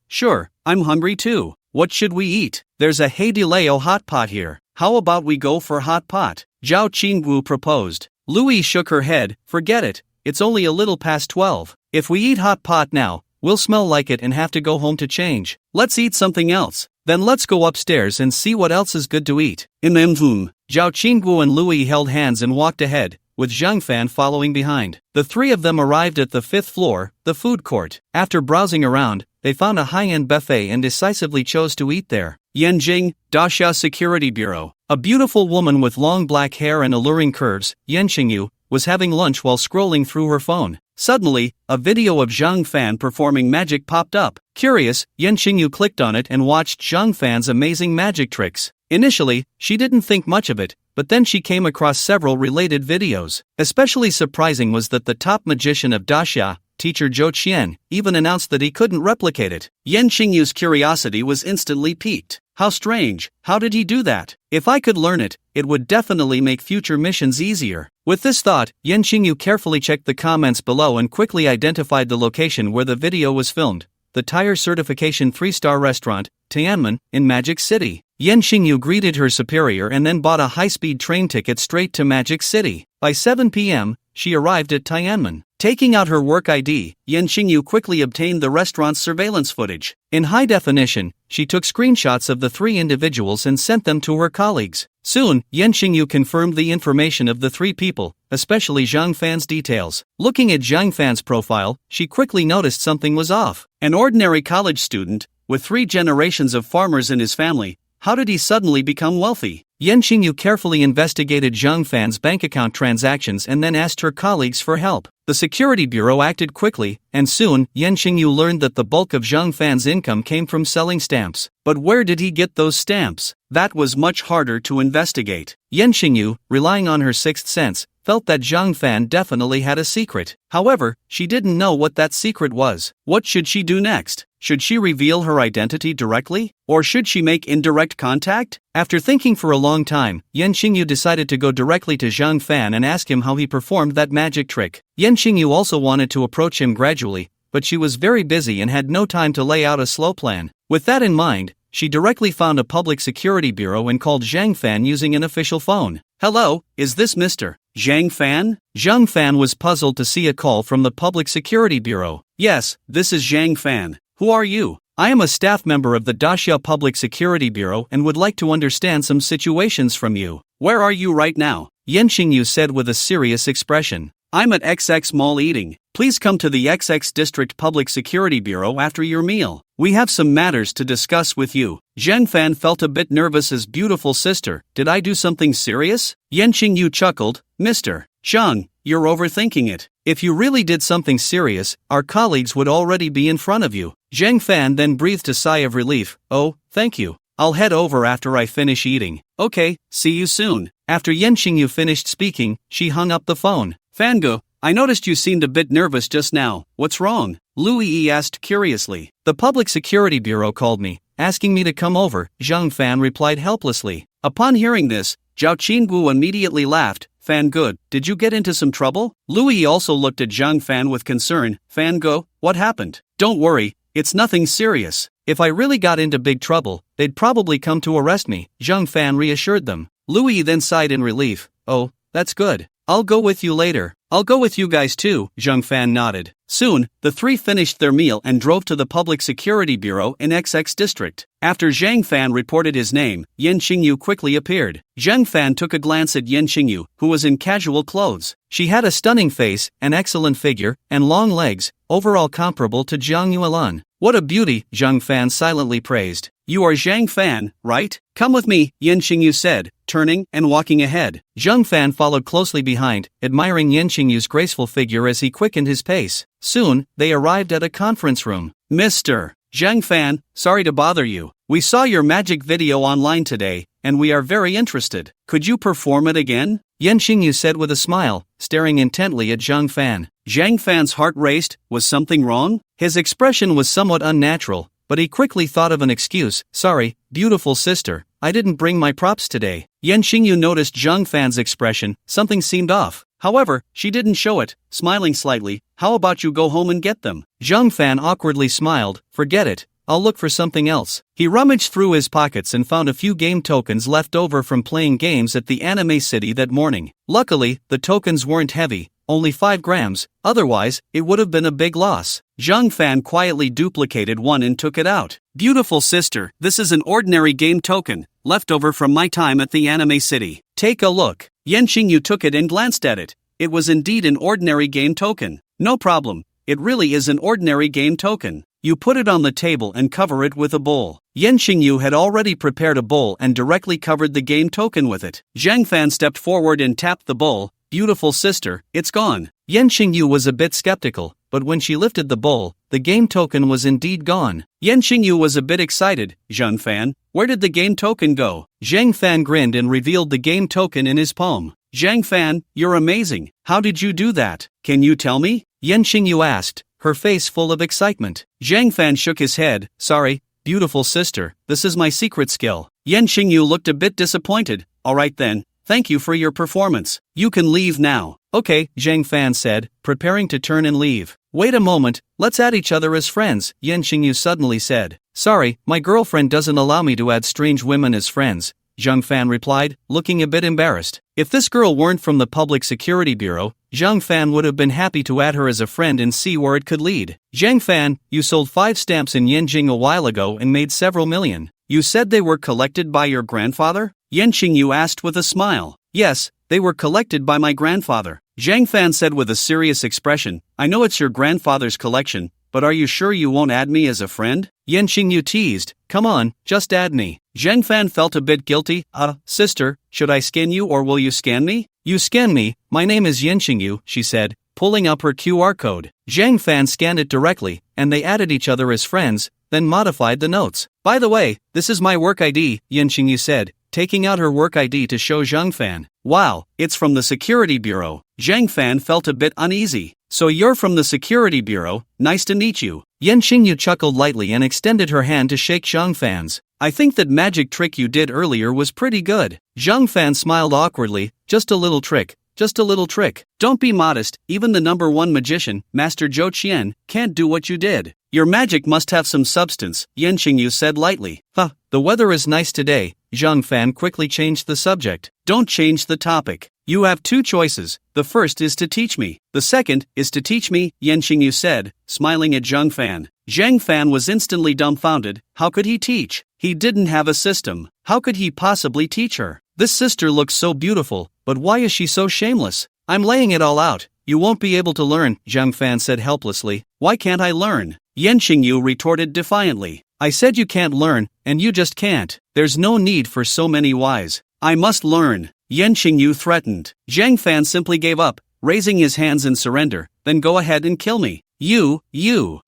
Speaker 1: I'm hungry too. What should we eat? There's a Heidileo hot pot here. How about we go for hot pot? Zhao Qingwu proposed. Louis shook her head. Forget it, it's only a little past 12. If we eat hot pot now, we'll smell like it and have to go home to change. Let's eat something else. Then let's go upstairs and see what else is good to eat. Zhao Qingwu and Louis held hands and walked ahead, with Zhang Fan following behind. The three of them arrived at the 5th floor, the food court. After browsing around, they found a high-end buffet and decisively chose to eat there. Yin Jing, Dasha Security Bureau. A beautiful woman with long black hair and alluring curves, Yan Xingyu, was having lunch while scrolling through her phone. Suddenly, a video of Zhang Fan performing magic popped up. Curious, Yan Xingyu clicked on it and watched Zhang Fan's amazing magic tricks. Initially, she didn't think much of it, but then she came across several related videos. Especially surprising was that the top magician of Daxia, teacher Zhou Qian, even announced that he couldn't replicate it. Yan Xingyu's curiosity was instantly piqued. How strange, how did he do that? If I could learn it, it would definitely make future missions easier. With this thought, Yan Xingyu carefully checked the comments below and quickly identified the location where the video was filmed. The Tire Certification 3-star restaurant, Tianmen, in Magic City. Yan Xingyu greeted her superior and then bought a high-speed train ticket straight to Magic City. By 7 p.m., she arrived at Tianmen. Taking out her work ID, Yan Xingyu quickly obtained the restaurant's surveillance footage. In high definition, she took screenshots of the three individuals and sent them to her colleagues. Soon, Yan Xingyu confirmed the information of the three people, especially Zhang Fan's details. Looking at Zhang Fan's profile, she quickly noticed something was off. An ordinary college student, with 3 generations of farmers in his family, how did he suddenly become wealthy? Yan Xingyu carefully investigated Zhang Fan's bank account transactions and then asked her colleagues for help. The security bureau acted quickly, and soon, Yan Xingyu learned that the bulk of Zhang Fan's income came from selling stamps. But where did he get those stamps? That was much harder to investigate. Yan Xingyu, relying on her sixth sense, felt that Zhang Fan definitely had a secret. However, she didn't know what that secret was. What should she do next? Should she reveal her identity directly? Or should she make indirect contact? After thinking for a long time, Yan Xingyu decided to go directly to Zhang Fan and ask him how he performed that magic trick. Yan Xingyu also wanted to approach him gradually, but she was very busy and had no time to lay out a slow plan. With that in mind, she directly found a public security bureau and called Zhang Fan using an official phone. "Hello, is this Mr. Zhang Fan?" Zhang Fan was puzzled to see a call from the public security bureau. "Yes, this is Zhang Fan. Who are you?" "I am a staff member of the Daxia Public Security Bureau and would like to understand some situations from you." "Where are you right now?" Yan Xingyu said with a serious expression. "I'm at XX Mall eating. Please come to the XX District Public Security Bureau after your meal. We have some matters to discuss with you." Zhang Fan felt a bit nervous as beautiful sister. "Did I do something serious?" Yan Xingyu chuckled. "Mr. Zhang, you're overthinking it. If you really did something serious, our colleagues would already be in front of you." Zhang Fan then breathed a sigh of relief. "Oh, thank you. I'll head over after I finish eating." "Okay, see you soon." After Yan Xingyu finished speaking, she hung up the phone. "Fangu, I noticed you seemed a bit nervous just now. What's wrong?" Louis asked curiously. "The Public Security Bureau called me, asking me to come over," Zhang Fan replied helplessly. Upon hearing this, Zhao Qingwu immediately laughed. "Fangu, did you get into some trouble?" Louis also looked at Zhang Fan with concern. "Fangu, what happened?" "Don't worry, it's nothing serious. If I really got into big trouble, they'd probably come to arrest me," Zhang Fan reassured them. Louis then sighed in relief. "Oh, that's good. I'll go with you later." "I'll go with you guys too," Zhang Fan nodded. Soon, the three finished their meal and drove to the Public Security Bureau in XX District. After Zhang Fan reported his name, Yan Xingyu quickly appeared. Zhang Fan took a glance at Yan Xingyu, who was in casual clothes. She had a stunning face, an excellent figure, and long legs, overall comparable to Zhang Yuelan. "What a beauty," Zhang Fan silently praised. "You are Zhang Fan, right? Come with me," Yan Xingyu said, turning and walking ahead. Zhang Fan followed closely behind, admiring Yan Xingyu's graceful figure as he quickened his pace. Soon, they arrived at a conference room. "Mr. Zhang Fan, sorry to bother you. We saw your magic video online today, and we are very interested. Could you perform it again?" Yan Xingyu said with a smile, staring intently at Zhang Fan. Zhang Fan's heart raced. Was something wrong? His expression was somewhat unnatural, but he quickly thought of an excuse. Sorry, beautiful sister, I didn't bring my props today. Yan Xingyu noticed Zhang Fan's expression. Something seemed off. However, she didn't show it, smiling slightly. How about you go home and get them? Zhang Fan awkwardly smiled. Forget it, I'll look for something else. He rummaged through his pockets and found a few game tokens left over from playing games at the anime city that morning. Luckily, the tokens weren't heavy, only 5 grams, otherwise, it would have been a big loss. Zhang Fan quietly duplicated one and took it out. Beautiful sister, this is an ordinary game token, left over from my time at the anime city. Take a look. Yan Xingyu took it and glanced at it. It was indeed an ordinary game token. No problem, it really is an ordinary game token. You put it on the table and cover it with a bowl. Yan Xingyu had already prepared a bowl and directly covered the game token with it. Zhang Fan stepped forward and tapped the bowl. Beautiful sister, it's gone. Yan Xingyu was a bit skeptical, but when she lifted the bowl, the game token was indeed gone. Yan Xingyu was a bit excited. Zhang Fan, where did the game token go? Zhang Fan grinned and revealed the game token in his palm. Zhang Fan, you're amazing. How did you do that? Can you tell me? Yan Xingyu asked, her face full of excitement. Zhang Fan shook his head. Sorry, beautiful sister, this is my secret skill. Yan Xingyu looked a bit disappointed. Alright then, thank you for your performance. You can leave now. Okay, Zhang Fan said, preparing to turn and leave. Wait a moment, let's add each other as friends, Yan Xingyu suddenly said. Sorry, my girlfriend doesn't allow me to add strange women as friends, Zhang Fan replied, looking a bit embarrassed. If this girl weren't from the Public Security Bureau, Zhang Fan would have been happy to add her as a friend and see where it could lead. Zhang Fan, you sold 5 stamps in Yin Jing a while ago and made several million. You said they were collected by your grandfather? Yan Xingyu asked with a smile. Yes, they were collected by my grandfather. Zhang Fan said with a serious expression. I know it's your grandfather's collection, but are you sure you won't add me as a friend? Yan Xingyu teased. Come on, just add me. Zhang Fan felt a bit guilty. Sister, should I scan you or will you scan me? You scan me, my name is Yin Xingyu, she said, pulling up her QR code. Zhang Fan scanned it directly, and they added each other as friends, then modified the notes. By the way, this is my work ID, Yin Xingyu said, taking out her work ID to show Zhang Fan. Wow, it's from the Security Bureau. Zhang Fan felt a bit uneasy. So you're from the Security Bureau, nice to meet you. Yan Xingyu chuckled lightly and extended her hand to shake Zhang Fan's. I think that magic trick you did earlier was pretty good. Zhang Fan smiled awkwardly. Just a little trick, just a little trick. Don't be modest, even the #1 magician, Master Zhou Qian, can't do what you did. Your magic must have some substance, Yan Xingyu said lightly. The weather is nice today. Zhang Fan quickly changed the subject. Don't change the topic. You have 2 choices. The first is to teach me. The second is to teach me, Yan Xingyu said, smiling at Zhang Fan. Zhang Fan was instantly dumbfounded. How could he teach? He didn't have a system. How could he possibly teach her? This sister looks so beautiful, but why is she so shameless? I'm laying it all out. You won't be able to learn, Zhang Fan said helplessly. Why can't I learn? Yan Xingyu retorted defiantly. I said you can't learn, and you just can't. There's no need for so many whys. I must learn. Yan Xingyu threatened. Zhang Fan simply gave up, raising his hands in surrender. Then go ahead and kill me. You.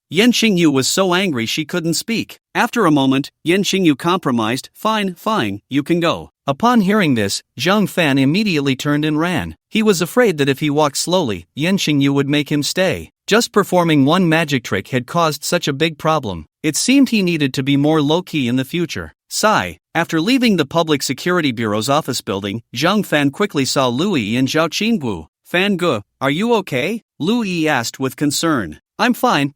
Speaker 1: Yan Xingyu was so angry she couldn't speak. After a moment, Yan Xingyu compromised. Fine, you can go. Upon hearing this, Zhang Fan immediately turned and ran. He was afraid that if he walked slowly, Yan Xingyu would make him stay. Just performing one magic trick had caused such a big problem. It seemed he needed to be more low-key in the future. Sigh. After leaving the Public Security Bureau's office building, Zhang Fan quickly saw Lu Yi and Zhao Qingwu. Fan Ge, are you okay? Lu Yi asked with concern. I'm fine,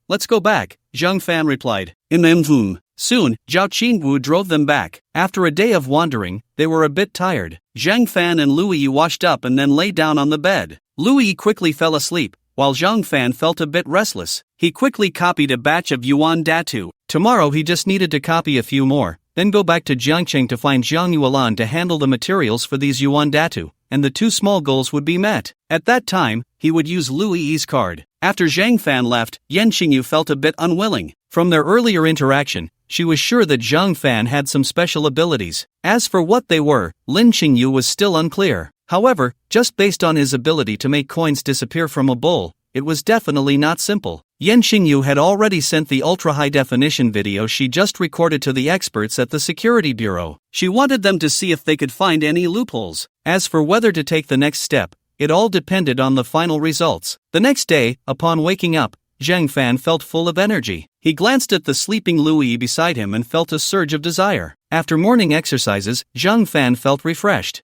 Speaker 1: let's go back, Zhang Fan replied. Soon, Zhao Qingwu drove them back. After a day of wandering, they were a bit tired. Zhang Fan and Lu Yi washed up and then lay down on the bed. Lu Yi quickly fell asleep, while Zhang Fan felt a bit restless. He quickly copied a batch of yuan datu. Tomorrow he just needed to copy a few more, then go back to Jiangcheng to find Zhang Yuelan to handle the materials for these yuan datu, and the 2 small goals would be met. At that time, he would use Lu Yi's card. After Zhang Fan left, Yan Xingyu felt a bit unwilling. From their earlier interaction, she was sure that Zhang Fan had some special abilities. As for what they were, Lin Xingyu was still unclear. However, just based on his ability to make coins disappear from a bowl, it was definitely not simple. Yen Xingyu had already sent the ultra-high-definition video she just recorded to the experts at the security bureau. She wanted them to see if they could find any loopholes. As for whether to take the next step, it all depended on the final results. The next day, upon waking up, Zhang Fan felt full of energy. He glanced at the sleeping Lu Yi beside him and felt a surge of desire. After morning exercises, Zhang Fan felt refreshed.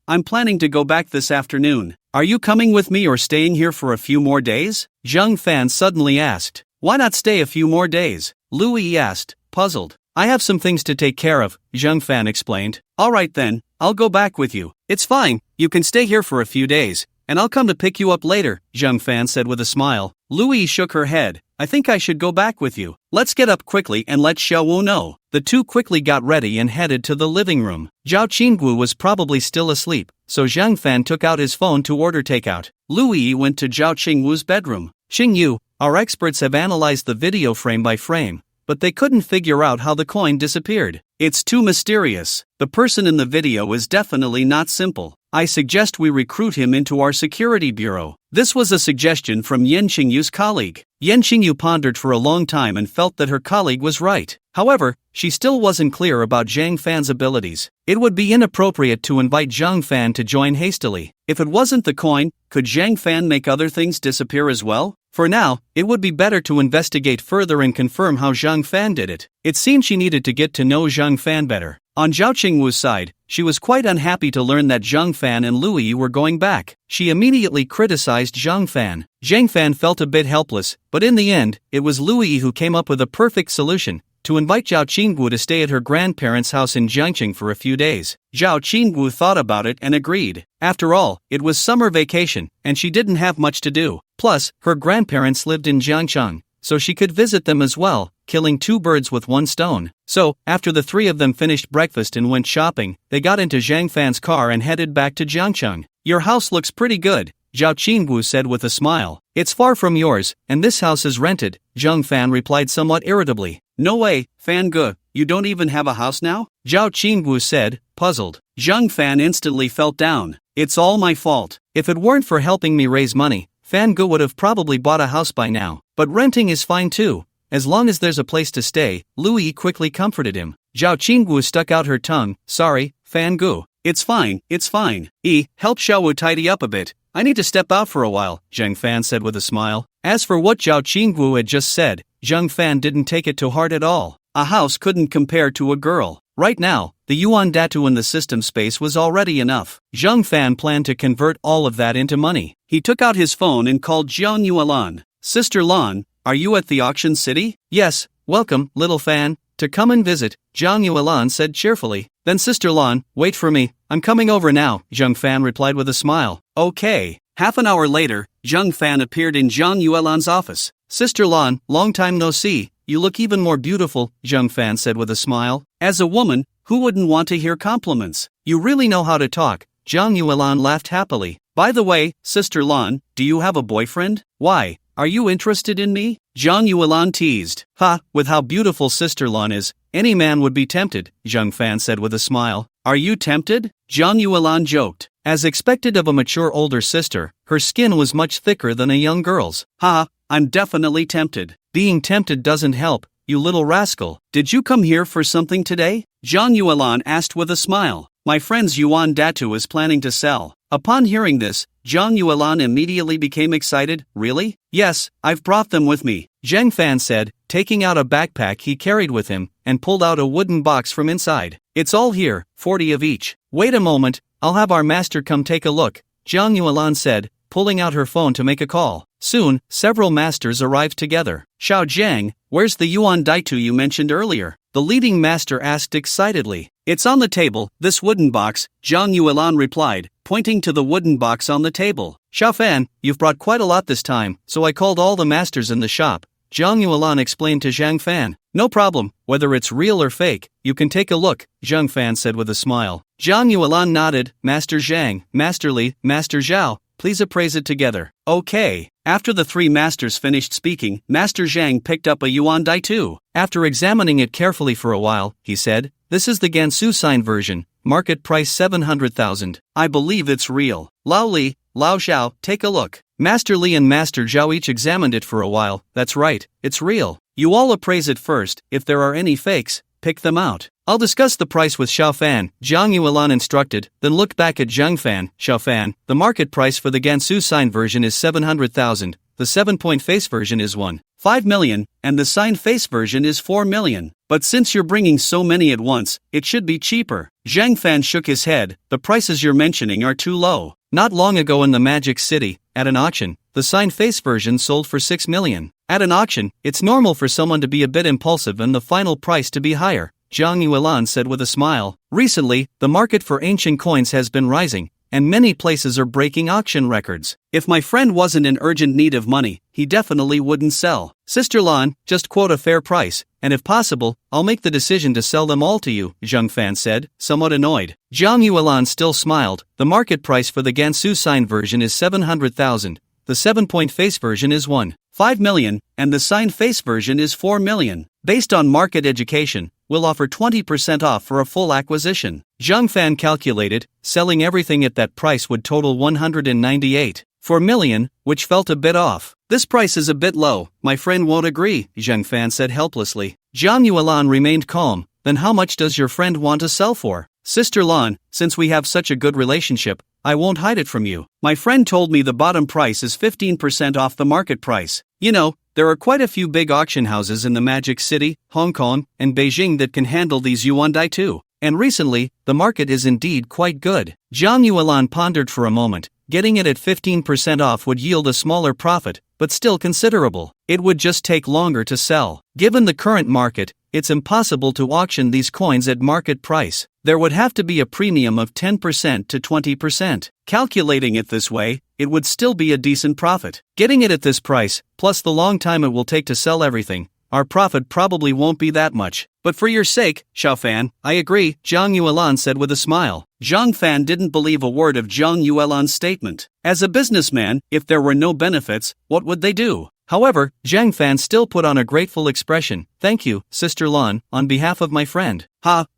Speaker 1: I'm planning to go back this afternoon. Are you coming with me or staying here for a few more days? Zhang Fan suddenly asked. Why not stay a few more days? Lu Yi asked, puzzled. I have some things to take care of, Zhang Fan explained. Alright then, I'll go back with you. It's fine, you can stay here for a few days, and I'll come to pick you up later, Zhang Fan said with a smile. Lu Yi shook her head. I think I should go back with you. Let's get up quickly and let Xiao Wu know. The two quickly got ready and headed to the living room. Zhao Qinggu was probably still asleep, so Zhang Fan took out his phone to order takeout. Lu Yi went to Zhao Qingwu's bedroom. Xingyu, our experts have analyzed the video frame by frame, but they couldn't figure out how the coin disappeared. It's too mysterious. The person in the video is definitely not simple. I suggest we recruit him into our security bureau. This was a suggestion from Yen Xingyu's colleague. Yen Xingyu pondered for a long time and felt that her colleague was right. However, she still wasn't clear about Zhang Fan's abilities. It would be inappropriate to invite Zhang Fan to join hastily. If it wasn't the coin, could Zhang Fan make other things disappear as well? For now, it would be better to investigate further and confirm how Zhang Fan did it. It seemed she needed to get to know Zhang Fan better. On Zhao Qingwu's side, she was quite unhappy to learn that Zhang Fan and Lu Yi were going back. She immediately criticized Zhang Fan. Zhang Fan felt a bit helpless, but in the end, it was Lu Yi who came up with a perfect solution: to invite Zhao Qingwu to stay at her grandparents' house in Jiangqing for a few days. Zhao Qingwu thought about it and agreed. After all, it was summer vacation, and she didn't have much to do. Plus, her grandparents lived in Jiangcheng, so she could visit them as well, killing two birds with one stone. So, after the three of them finished breakfast and went shopping, they got into Zhang Fan's car and headed back to Jiangcheng. Your house looks pretty good, Zhao Qingwu said with a smile. It's far from yours, and this house is rented, Zhang Fan replied somewhat irritably. No way, Fan Ge, you don't even have a house now? Zhao Qingwu said, puzzled. Zhang Fan instantly felt down. It's all my fault. If it weren't for helping me raise money, Fan Ge would have probably bought a house by now. But renting is fine too, as long as there's a place to stay, Lu Yi quickly comforted him. Zhao Qingwu stuck out her tongue. Sorry, Fan Ge. It's fine, it's fine. Help Xiao Wu tidy up a bit. I need to step out for a while, Zhang Fan said with a smile. As for what Zhao Qingwu had just said, Zhang Fan didn't take it to heart at all. A house couldn't compare to a girl. Right now, the yuan datu in the system space was already enough. Zhang Fan planned to convert all of that into money. He took out his phone and called Jiang Yuelan. Sister Lan, are you at the auction city? Yes, welcome, little Fan, to come and visit, Jiang Yuelan said cheerfully. Then Sister Lan, wait for me, I'm coming over now, Zhang Fan replied with a smile. Okay. Half an hour later, Zhang Fan appeared in Jiang Yuelan's office. Sister Lan, long time no see, you look even more beautiful, Zhang Fan said with a smile. As a woman, who wouldn't want to hear compliments? You really know how to talk, Jiang Yuelan laughed happily. By the way, Sister Lan, do you have a boyfriend? Why, are you interested in me? Jiang Yuelan teased. With how beautiful Sister Lan is, any man would be tempted, Zhang Fan said with a smile. Are you tempted? Jiang Yuelan joked. As expected of a mature older sister, her skin was much thicker than a young girl's. I'm definitely tempted. Being tempted doesn't help, you little rascal. Did you come here for something today? Jiang Yuelan asked with a smile. My friend's yuan datu is planning to sell. Upon hearing this, Jiang Yuelan immediately became excited. Really? Yes, I've brought them with me, Zhang Fan said, taking out a backpack he carried with him, and pulled out a wooden box from inside. It's all here, 40 of each. Wait a moment, I'll have our master come take a look, Jiang Yuelan said, pulling out her phone to make a call. Soon, several masters arrived together. Xiao Jiang, where's the yuan daitu you mentioned earlier? The leading master asked excitedly. It's on the table, this wooden box, Jiang Yuelan replied, pointing to the wooden box on the table. Xiao Fan, you've brought quite a lot this time, so I called all the masters in the shop, Jiang Yuelan explained to Zhang Fan. No problem, whether it's real or fake, you can take a look, Zhang Fan said with a smile. Jiang Yuelan nodded. Master Zhang, Master Li, Master Zhao, please appraise it together. Okay. After the three masters finished speaking, Master Zhang picked up a yuan daitu. After examining it carefully for a while, he said, This is the Gansu sign version, market price 700,000. I believe it's real. Lao Li, Lao Xiao, take a look. Master Li and Master Zhao each examined it for a while. That's right, it's real. You all appraise it first. If there are any fakes, pick them out. I'll discuss the price with Xiao Fan, Zhang Yuelan instructed, then looked back at Zhang Fan. Xiao Fan, the market price for the Gansu sign version is 700,000, the 7-point face version is 1.5 million, and the sign face version is 4 million. But since you're bringing so many at once, it should be cheaper. Zhang Fan shook his head. The prices you're mentioning are too low. Not long ago in the Magic City, at an auction, the sign face version sold for 6 million. At an auction, it's normal for someone to be a bit impulsive and the final price to be higher, Zhang Yuelan said with a smile. Recently, the market for ancient coins has been rising, and many places are breaking auction records. If my friend wasn't in urgent need of money, he definitely wouldn't sell. Sister Lan, just quote a fair price, and if possible, I'll make the decision to sell them all to you, Zhang Fan said, somewhat annoyed. Zhang Yuelan still smiled. The market price for the Gansu sign version is 700,000, the 7-point face version is 1.5 million, and the sign face version is 4 million. Based on market education, we'll offer 20% off for a full acquisition. Zhang Fan calculated, selling everything at that price would total 198.4 million, which felt a bit off. This price is a bit low, my friend won't agree, Zhang Fan said helplessly. Zhang Yuelan remained calm. Then how much does your friend want to sell for? Sister Lan, since we have such a good relationship, I won't hide it from you. My friend told me the bottom price is 15% off the market price. You know, there are quite a few big auction houses in the Magic City, Hong Kong, and Beijing that can handle these yuan dai too. And recently, the market is indeed quite good. Zhang Yuelan pondered for a moment. Getting it at 15% off would yield a smaller profit, but still considerable. It would just take longer to sell. Given the current market, it's impossible to auction these coins at market price. There would have to be a premium of 10% to 20%. Calculating it this way, it would still be a decent profit. Getting it at this price, plus the long time it will take to sell everything, our profit probably won't be that much. But for your sake, Xiao Fan, I agree, Zhang Yuelan said with a smile. Zhang Fan didn't believe a word of Zhang Yuelan's statement. As a businessman, if there were no benefits, what would they do? However, Zhang Fan still put on a grateful expression. Thank you, Sister Lan, on behalf of my friend.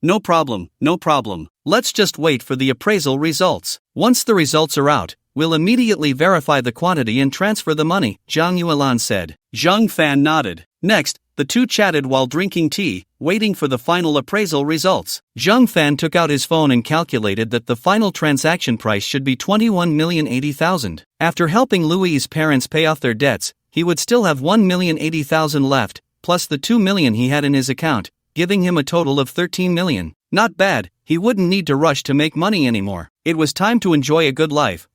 Speaker 1: No problem, no problem. Let's just wait for the appraisal results. Once the results are out, we'll immediately verify the quantity and transfer the money, Zhang Yuelan said. Zhang Fan nodded. Next, the two chatted while drinking tea, waiting for the final appraisal results. Zhang Fan took out his phone and calculated that the final transaction price should be 21,080,000. After helping Louis's parents pay off their debts, he would still have 1,080,000 left, plus the 2 million he had in his account, giving him a total of 13 million. Not bad, he wouldn't need to rush to make money anymore. It was time to enjoy a good life.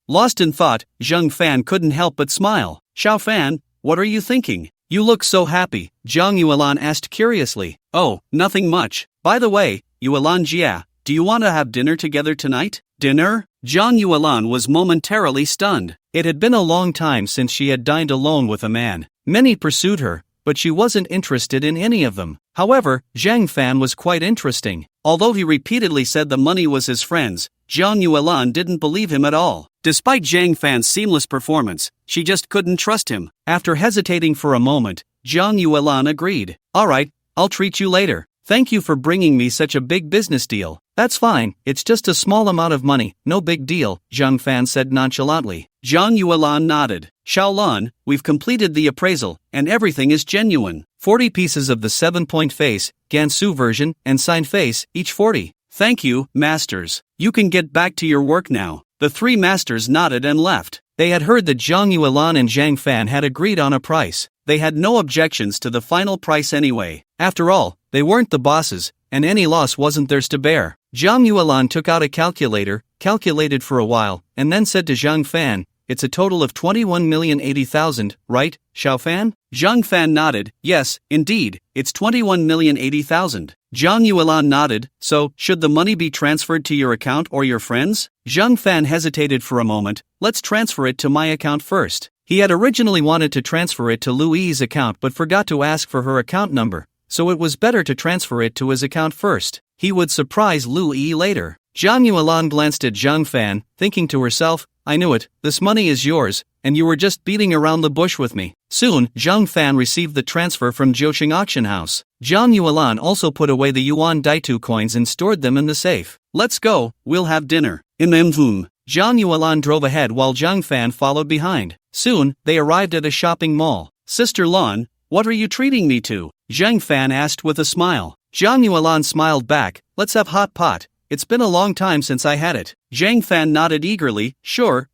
Speaker 1: Lost in thought, Zhang Fan couldn't help but smile. Xiao Fan, what are you thinking? You look so happy, Zhang Yuelan asked curiously. Oh, nothing much. By the way, Yuelan Jia, do you want to have dinner together tonight? Dinner? Zhang Yuelan was momentarily stunned. It had been a long time since she had dined alone with a man. Many pursued her, but she wasn't interested in any of them. However, Zhang Fan was quite interesting. Although he repeatedly said the money was his friend's, Zhang Yuelan didn't believe him at all. Despite Zhang Fan's seamless performance, she just couldn't trust him. After hesitating for a moment, Zhang Yuelan agreed. Alright, I'll treat you later. Thank you for bringing me such a big business deal. That's fine, it's just a small amount of money, no big deal, Zhang Fan said nonchalantly. Zhang Yuelan nodded. Xiaolan, we've completed the appraisal, and everything is genuine. 40 pieces of the 7-point face, Gansu version, and sign face, each 40. Thank you, masters. You can get back to your work now. The three masters nodded and left. They had heard that Zhang Yuelan and Zhang Fan had agreed on a price. They had no objections to the final price anyway. After all, they weren't the bosses, and any loss wasn't theirs to bear. Zhang Yuelan took out a calculator, calculated for a while, and then said to Zhang Fan, it's a total of 21,080,000, right, Xiao Fan? Zhang Fan nodded. Yes, indeed, it's 21,080,000. Zhang Yuelan nodded. So, should the money be transferred to your account or your friends? Zhang Fan hesitated for a moment. Let's transfer it to my account first. He had originally wanted to transfer it to Louis's account but forgot to ask for her account number, so it was better to transfer it to his account first. He would surprise Louis later. Zhang Yuelan glanced at Zhang Fan, thinking to herself, I knew it, this money is yours, and you were just beating around the bush with me. Soon, Zhang Fan received the transfer from Jiuqing auction house. Zhang Yuelan also put away the Yuan Daitu coins and stored them in the safe. Let's go, we'll have dinner. In Mvum. Zhang Yuelan drove ahead while Zhang Fan followed behind. Soon, they arrived at a shopping mall. Sister Lan, what are you treating me to? Zhang Fan asked with a smile. Zhang Yuelan smiled back, let's have hot pot. It's been a long time since I had it. Zhang Fan nodded eagerly, sure.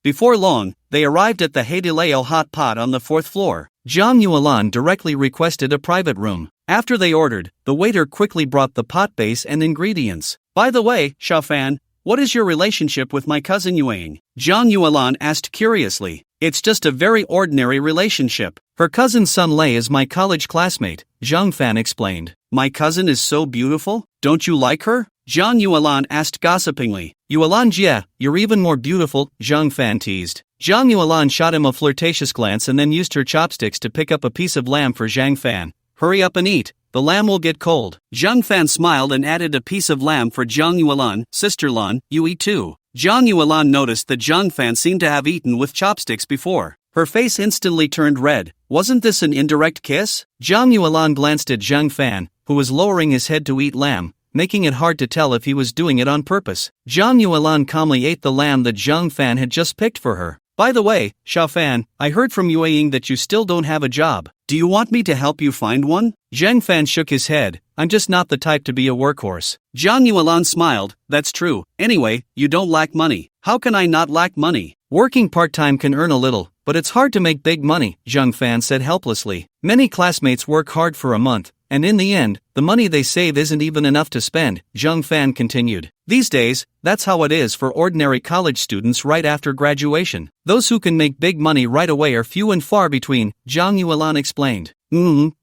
Speaker 1: Before long, they arrived at the Heidileo hot pot on the 4th floor. Zhang Yuelan directly requested a private room. After they ordered, the waiter quickly brought the pot base and ingredients. By the way, Xiao Fan, what is your relationship with my cousin Yuang? Zhang Yuelan asked curiously. It's just a very ordinary relationship. Her cousin's son Lei is my college classmate, Zhang Fan explained. My cousin is so beautiful? Don't you like her? Zhang Yuelan asked gossipingly. Yuelan Jie, you're even more beautiful, Zhang Fan teased. Zhang Yuelan shot him a flirtatious glance and then used her chopsticks to pick up a piece of lamb for Zhang Fan. Hurry up and eat, the lamb will get cold. Zhang Fan smiled and added a piece of lamb for Zhang Yuelan. Sister Lan, you eat too. Zhang Yuelan noticed that Zhang Fan seemed to have eaten with chopsticks before. Her face instantly turned red. Wasn't this an indirect kiss? Zhang Yuelan glanced at Zhang Fan, who was lowering his head to eat lamb, making it hard to tell if he was doing it on purpose. Zhang Yuelan calmly ate the lamb that Zhang Fan had just picked for her. By the way, Xiao Fan, I heard from Yue Ying that you still don't have a job. Do you want me to help you find one? Zhang Fan shook his head. I'm just not the type to be a workhorse. Zhang Yuelan smiled. That's true. Anyway, you don't lack money. How can I not lack money? Working part-time can earn a little, but it's hard to make big money, Zhang Fan said helplessly. Many classmates work hard for a month, and in the end, the money they save isn't even enough to spend, Zhang Fan continued. These days, that's how it is for ordinary college students right after graduation. Those who can make big money right away are few and far between, Zhang Yuelan explained.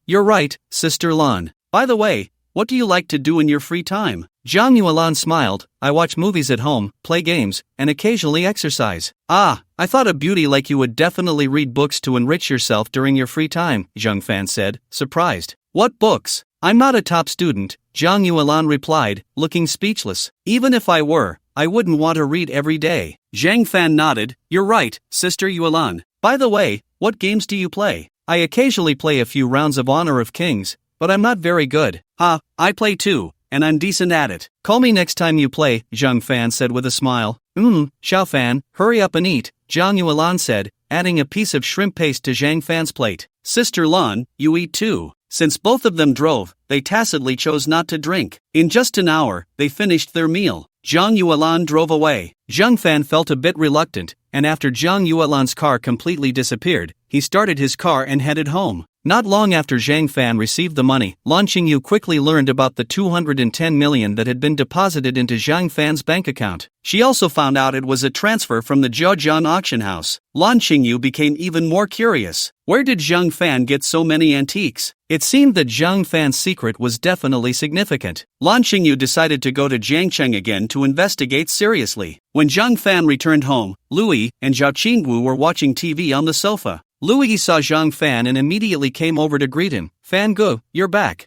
Speaker 1: You're right, Sister Lan. By the way, what do you like to do in your free time? Zhang Yuelan smiled. I watch movies at home, play games, and occasionally exercise. Ah, I thought a beauty like you would definitely read books to enrich yourself during your free time, Zhang Fan said, surprised. What books? I'm not a top student, Zhang Yuelan replied, looking speechless. Even if I were, I wouldn't want to read every day. Zhang Fan nodded. You're right, Sister Yuelan. By the way, what games do you play? I occasionally play a few rounds of Honor of Kings, but I'm not very good. I play too, and I'm decent at it. Call me next time you play, Zhang Fan said with a smile. Xiao Fan, hurry up and eat, Zhang Yuelan said, adding a piece of shrimp paste to Zhang Fan's plate. Sister Lan, you eat too. Since both of them drove, they tacitly chose not to drink. In just an hour, they finished their meal. Zhang Yuelan drove away. Zhang Fan felt a bit reluctant, and after Zhang Yuelan's car completely disappeared, he started his car and headed home. Not long after Zhang Fan received the money, Lan Qingyu quickly learned about the 210 million that had been deposited into Zhang Fan's bank account. She also found out it was a transfer from the Jiajian auction house. Lan Qingyu became even more curious. Where did Zhang Fan get so many antiques? It seemed that Zhang Fan's secret was definitely significant. Lan Qingyu decided to go to Jiangcheng again to investigate seriously. When Zhang Fan returned home, Louis and Zhao Qingwu were watching TV on the sofa. Louis saw Zhang Fan and immediately came over to greet him. Fan Gu, you're back.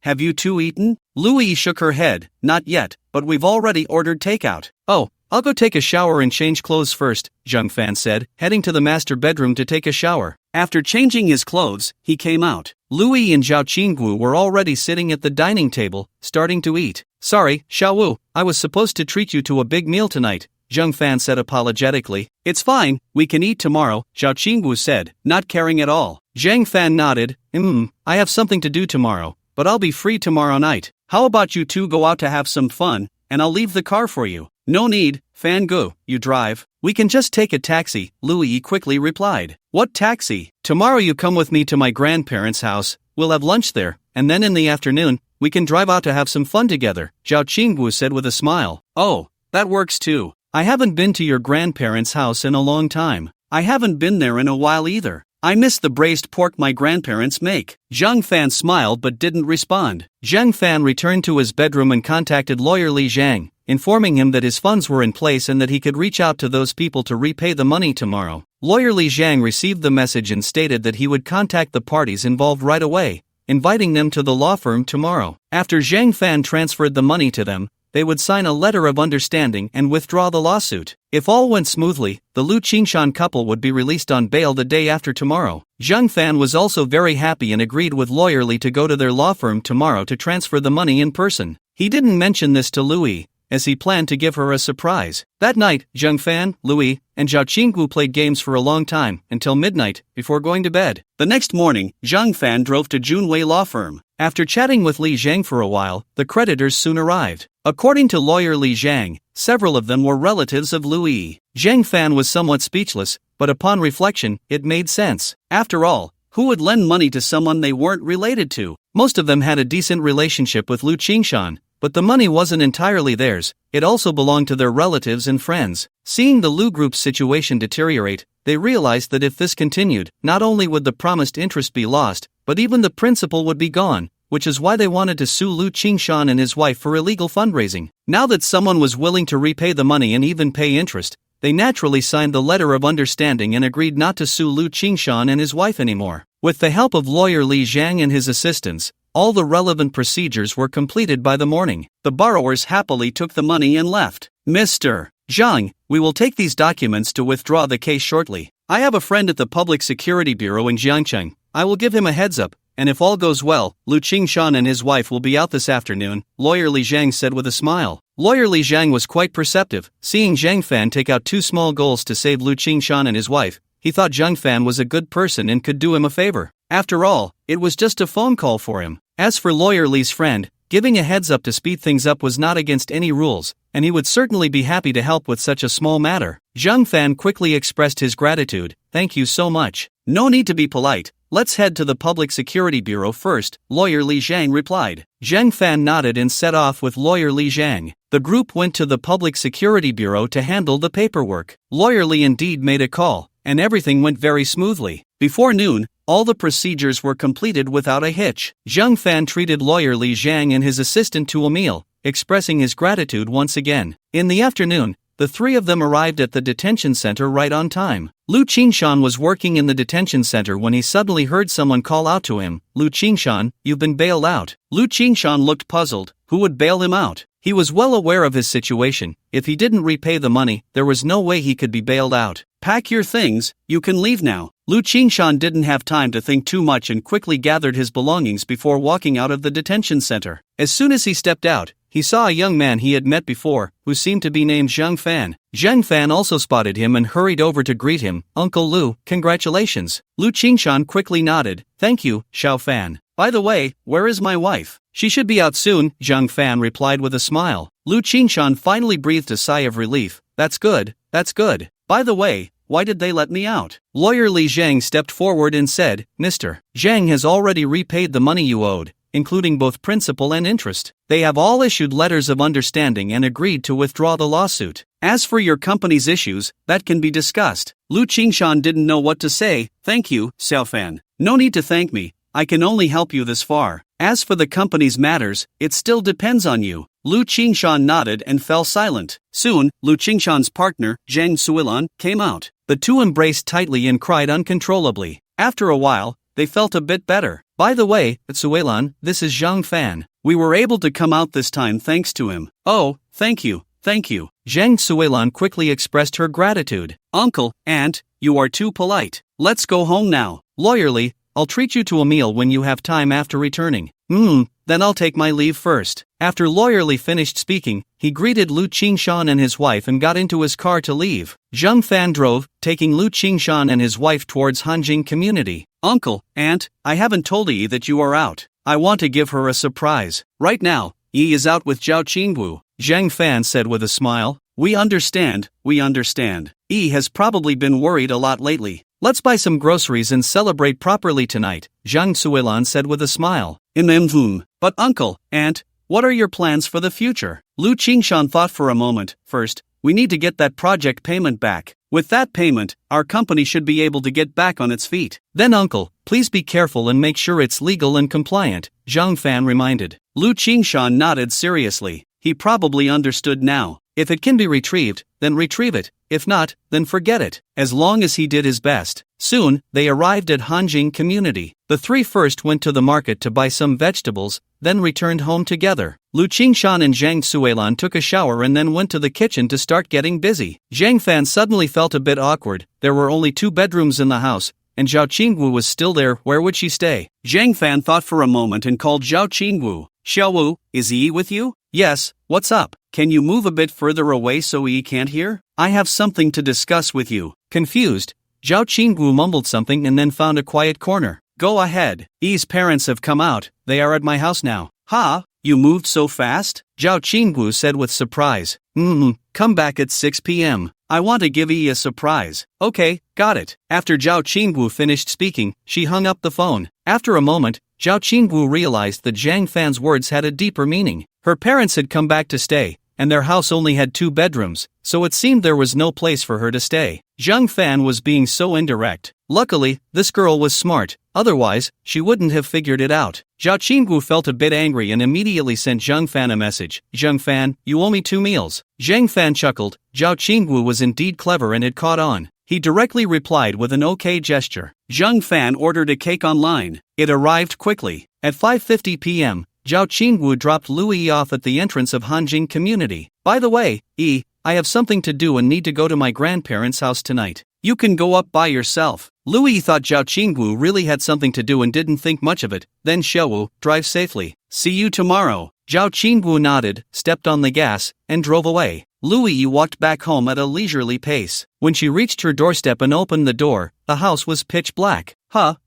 Speaker 1: Have you two eaten? Louis shook her head. Not yet, but we've already ordered takeout. Oh, I'll go take a shower and change clothes first, Zhang Fan said, heading to the master bedroom to take a shower. After changing his clothes, he came out. Louis and Zhao Qingwu were already sitting at the dining table, starting to eat. Sorry, Xiao Wu, I was supposed to treat you to a big meal tonight, Zhang Fan said apologetically. It's fine, we can eat tomorrow, Zhao Qingwu said, not caring at all. Zhang Fan nodded. I have something to do tomorrow, but I'll be free tomorrow night. How about you two go out to have some fun, and I'll leave the car for you. No need, Fan Gu, you drive. We can just take a taxi, Louis quickly replied. What taxi? Tomorrow you come with me to my grandparents' house, we'll have lunch there, and then in the afternoon, we can drive out to have some fun together, Zhao Qingwu said with a smile. Oh, that works too. I haven't been to your grandparents' house in a long time. I haven't been there in a while either. I miss the braised pork my grandparents make. Zhang Fan smiled but didn't respond. Zhang Fan returned to his bedroom and contacted lawyer Li Zhang, informing him that his funds were in place and that he could reach out to those people to repay the money tomorrow. Lawyer Li Zhang received the message and stated that he would contact the parties involved right away, inviting them to the law firm tomorrow. After Zhang Fan transferred the money to them, they would sign a letter of understanding and withdraw the lawsuit. If all went smoothly, the Lu Qingshan couple would be released on bail the day after tomorrow. Zhang Fan was also very happy and agreed with Lawyer Li to go to their law firm tomorrow to transfer the money in person. He didn't mention this to Louis, as he planned to give her a surprise. That night, Zhang Fan, Louis, and Zhao Qinggu played games for a long time, until midnight, before going to bed. The next morning, Zhang Fan drove to Junwei Law Firm. After chatting with Li Zhang for a while, the creditors soon arrived. According to lawyer Li Zhang, several of them were relatives of Louis. Zhang Fan was somewhat speechless, but upon reflection, it made sense. After all, who would lend money to someone they weren't related to? Most of them had a decent relationship with Lu Qingshan, but the money wasn't entirely theirs, it also belonged to their relatives and friends. Seeing the Lu Group's situation deteriorate, they realized that if this continued, not only would the promised interest be lost, but even the principal would be gone, which is why they wanted to sue Lu Qingshan and his wife for illegal fundraising. Now that someone was willing to repay the money and even pay interest, they naturally signed the letter of understanding and agreed not to sue Lu Qingshan and his wife anymore. With the help of lawyer Li Zhang and his assistants, all the relevant procedures were completed by the morning. The borrowers happily took the money and left. Mr. Zhang, we will take these documents to withdraw the case shortly. I have a friend at the Public Security Bureau in Jiangcheng. I will give him a heads up, and if all goes well, Lu Qingshan and his wife will be out this afternoon, lawyer Li Zhang said with a smile. Lawyer Li Zhang was quite perceptive, seeing Zhang Fan take out 2 small goals to save Lu Qingshan and his wife. He thought Zhang Fan was a good person and could do him a favor. After all, it was just a phone call for him. As for lawyer Li's friend, giving a heads up to speed things up was not against any rules, and he would certainly be happy to help with such a small matter. Zhang Fan quickly expressed his gratitude. Thank you so much. No need to be polite. Let's head to the Public Security Bureau first, lawyer Li Zhang replied. Zhang Fan nodded and set off with lawyer Li Zhang. The group went to the Public Security Bureau to handle the paperwork. Lawyer Li indeed made a call, and everything went very smoothly. Before noon, all the procedures were completed without a hitch. Zhang Fan treated lawyer Li Zhang and his assistant to a meal, expressing his gratitude once again. In the afternoon, the 3 of them arrived at the detention center right on time. Lu Qingshan was working in the detention center when he suddenly heard someone call out to him, Lu Qingshan, you've been bailed out. Lu Qingshan looked puzzled. Who would bail him out? He was well aware of his situation. If he didn't repay the money, there was no way he could be bailed out. Pack your things, you can leave now. Lu Qingshan didn't have time to think too much and quickly gathered his belongings before walking out of the detention center. As soon as he stepped out, he saw a young man he had met before, who seemed to be named Zhang Fan. Zhang Fan also spotted him and hurried over to greet him. Uncle Lu, congratulations. Lu Qingshan quickly nodded. Thank you, Xiao Fan. By the way, where is my wife? She should be out soon, Zhang Fan replied with a smile. Lu Qingshan finally breathed a sigh of relief. That's good, that's good. By the way, why did they let me out? Lawyer Li Zhang stepped forward and said, Mr. Zhang has already repaid the money you owed, including both principal and interest. They have all issued letters of understanding and agreed to withdraw the lawsuit. As for your company's issues, that can be discussed. Lu Qingshan didn't know what to say. Thank you, Xiao Fan. No need to thank me. I can only help you this far. As for the company's matters, it still depends on you. Lu Qingshan nodded and fell silent. Soon, Lu Qingshan's partner, Zhang Suilan, came out. The two embraced tightly and cried uncontrollably. After a while, they felt a bit better. By the way, Suilan, this is Zhang Fan. We were able to come out this time thanks to him. Oh, thank you, thank you. Zhang Suilan quickly expressed her gratitude. Uncle, aunt, you are too polite. Let's go home now. Lawyerly, I'll treat you to a meal when you have time after returning. Then I'll take my leave first. After Lawyerly finished speaking, he greeted Lu Qingshan and his wife and got into his car to leave. Zhang Fan drove, taking Lu Qingshan and his wife towards Hanjing community. Uncle, aunt, I haven't told Yi that you are out. I want to give her a surprise. Right now, Yi is out with Zhao Qingwu, Zhang Fan said with a smile. We understand. Yi has probably been worried a lot lately. Let's buy some groceries and celebrate properly tonight, Zhang Suilan said with a smile. But uncle, aunt, what are your plans for the future? Lu Qingshan thought for a moment. First, we need to get that project payment back. With that payment, our company should be able to get back on its feet. Then uncle, please be careful and make sure it's legal and compliant, Zhang Fan reminded. Lu Qingshan nodded seriously. He probably understood now. If it can be retrieved, then retrieve it. If not, then forget it. As long as he did his best. Soon, they arrived at Yin Jing community. The three first went to the market to buy some vegetables, then returned home together. Lu Qingshan and Zhang Suilan took a shower and then went to the kitchen to start getting busy. Zhang Fan suddenly felt a bit awkward. There were only 2 bedrooms in the house, and Zhao Qingwu was still there. Where would she stay? Zhang Fan thought for a moment and called Zhao Qingwu. Xiaowu, is Yi with you? Yes, what's up? Can you move a bit further away so Yi can't hear? I have something to discuss with you. Confused, Zhao Qingwu mumbled something and then found a quiet corner. Go ahead. Yi's parents have come out. They are at my house now. Ha, you moved so fast? Zhao Qingwu said with surprise. Come back at 6 p.m. I want to give Yi a surprise. Okay, got it. After Zhao Qingwu finished speaking, she hung up the phone. After a moment, Zhao Qingwu realized that Zhang Fan's words had a deeper meaning. Her parents had come back to stay, and their house only had 2 bedrooms, so it seemed there was no place for her to stay. Zhang Fan was being so indirect. Luckily, this girl was smart, otherwise, she wouldn't have figured it out. Zhao Qingwu felt a bit angry and immediately sent Zhang Fan a message. Zhang Fan, you owe me 2 meals. Zhang Fan chuckled. Zhao Qingwu was indeed clever and had caught on. He directly replied with an okay gesture. Zhang Fan ordered a cake online. It arrived quickly. At 5:50 p.m., Zhao Qingwu dropped Lu Yi off at the entrance of Yin Jing community. By the way, Yi, I have something to do and need to go to my grandparents' house tonight. You can go up by yourself. Lu Yi thought Zhao Qingwu really had something to do and didn't think much of it. Then Xiaowu, drive safely. See you tomorrow. Zhao Qingwu nodded, stepped on the gas, and drove away. Lu Yi walked back home at a leisurely pace. When she reached her doorstep and opened the door, the house was pitch black.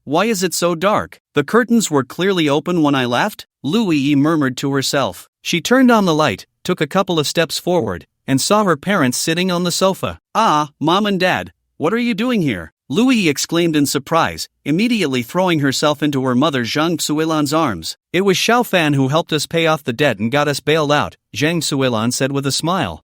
Speaker 1: Why is it so dark? The curtains were clearly open when I left? Lu Yi murmured to herself. She turned on the light, took a couple of steps forward, and saw her parents sitting on the sofa. Mom and Dad, what are you doing here? Lu Yi exclaimed in surprise, immediately throwing herself into her mother Zhang Suilan's arms. It was Xiao Fan who helped us pay off the debt and got us bailed out, Zhang Suilan said with a smile.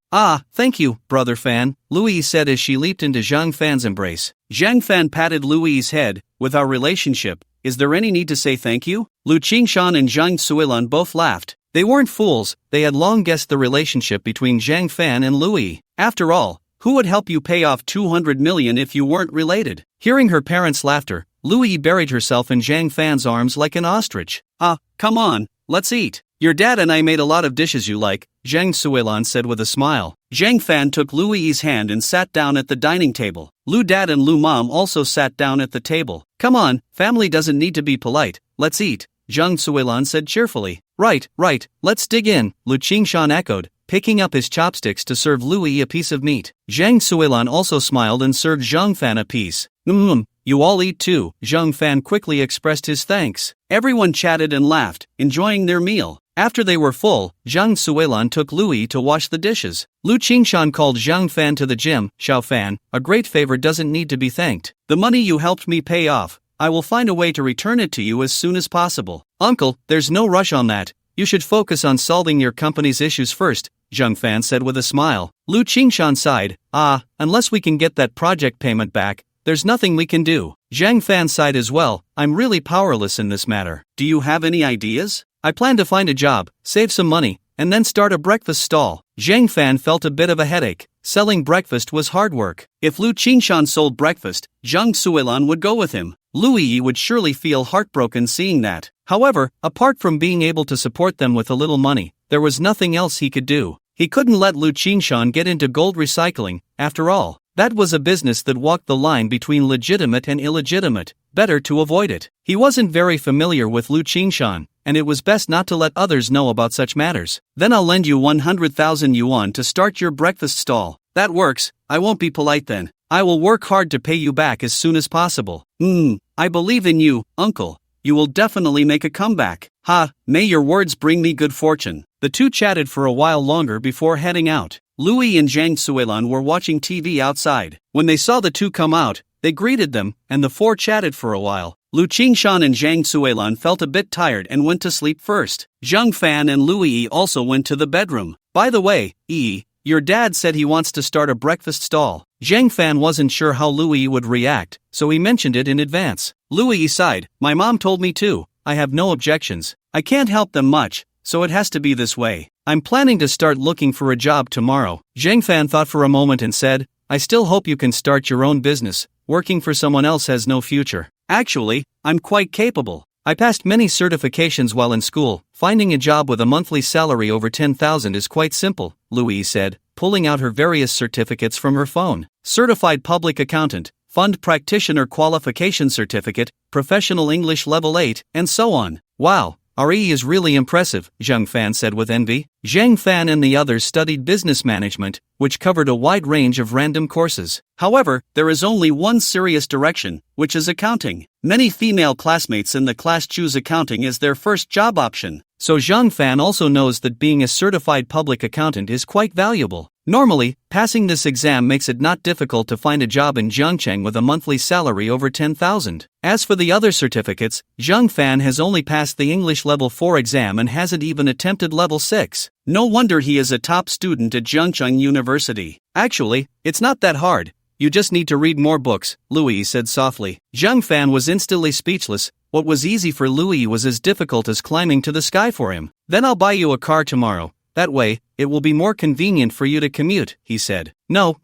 Speaker 1: Thank you, brother Fan, Lu Yi said as she leaped into Zhang Fan's embrace. Zhang Fan patted Lu Yi's head. With our relationship, is there any need to say thank you? Lu Qingshan and Zhang Suilan both laughed. They weren't fools, they had long guessed the relationship between Zhang Fan and Lu Yi. After all, who would help you pay off 200 million if you weren't related? Hearing her parents' laughter, Lu Yi buried herself in Zhang Fan's arms like an ostrich. Come on, let's eat. Your dad and I made a lot of dishes you like, Zhang Suilan said with a smile. Zhang Fan took Lu Yi's hand and sat down at the dining table. Lu Dad and Lu Mom also sat down at the table. Come on, family doesn't need to be polite, let's eat, Zhang Suilan said cheerfully. Right, let's dig in, Lu Qingshan echoed, picking up his chopsticks to serve Lu Yi a piece of meat. Zhang Suilan also smiled and served Zhang Fan a piece. You all eat too, Zhang Fan quickly expressed his thanks. Everyone chatted and laughed, enjoying their meal. After they were full, Zhang Suilan took Lu Yi to wash the dishes. Lu Qingshan called Zhang Fan to the gym. Xiao Fan, a great favor doesn't need to be thanked. The money you helped me pay off, I will find a way to return it to you as soon as possible. Uncle, there's no rush on that. You should focus on solving your company's issues first, Zhang Fan said with a smile. Lu Qingshan sighed. Unless we can get that project payment back, there's nothing we can do. Zhang Fan sighed as well. I'm really powerless in this matter. Do you have any ideas? I plan to find a job, save some money, and then start a breakfast stall. Zhang Fan felt a bit of a headache. Selling breakfast was hard work. If Lu Qingshan sold breakfast, Zhang Suilan would go with him. Lu Yi would surely feel heartbroken seeing that. However, apart from being able to support them with a little money, there was nothing else he could do. He couldn't let Lu Qingshan get into gold recycling, after all. That was a business that walked the line between legitimate and illegitimate. Better to avoid it. He wasn't very familiar with Lu Qingshan, and it was best not to let others know about such matters. Then I'll lend you 100,000 yuan to start your breakfast stall. That works. I won't be polite then. I will work hard to pay you back as soon as possible. I believe in you, uncle. You will definitely make a comeback. May your words bring me good fortune. The two chatted for a while longer before heading out. Lu Yi and Zhang Suilan were watching TV outside. When they saw the two come out, they greeted them, and the four chatted for a while. Lu Qingshan and Zhang Suilan felt a bit tired and went to sleep first. Zhang Fan and Lu Yi also went to the bedroom. By the way, Yi, your dad said he wants to start a breakfast stall. Zhang Fan wasn't sure how Lu Yi would react, so he mentioned it in advance. Lu Yi sighed. My mom told me too. I have no objections. I can't help them much, so it has to be this way. I'm planning to start looking for a job tomorrow. Zhang Fan thought for a moment and said, I still hope you can start your own business. Working for someone else has no future. Actually, I'm quite capable. I passed many certifications while in school. Finding a job with a monthly salary over 10,000 is quite simple, Louise said, pulling out her various certificates from her phone. Certified Public Accountant, Fund Practitioner Qualification Certificate, Professional English Level 8, and so on. Wow, RE is really impressive, Zhang Fan said with envy. Zhang Fan and the others studied business management, which covered a wide range of random courses. However, there is only one serious direction, which is accounting. Many female classmates in the class choose accounting as their first job option. So Zhang Fan also knows that being a certified public accountant is quite valuable. Normally, passing this exam makes it not difficult to find a job in Zhangcheng with a monthly salary over 10,000. As for the other certificates, Zhang Fan has only passed the English Level 4 exam and hasn't even attempted Level 6. No wonder he is a top student at Zhangcheng University. Actually, it's not that hard. You just need to read more books, Louis said softly. Zhang Fan was instantly speechless. What was easy for Louis was as difficult as climbing to the sky for him. Then I'll buy you a car tomorrow. That way, it will be more convenient for you to commute, he said. No,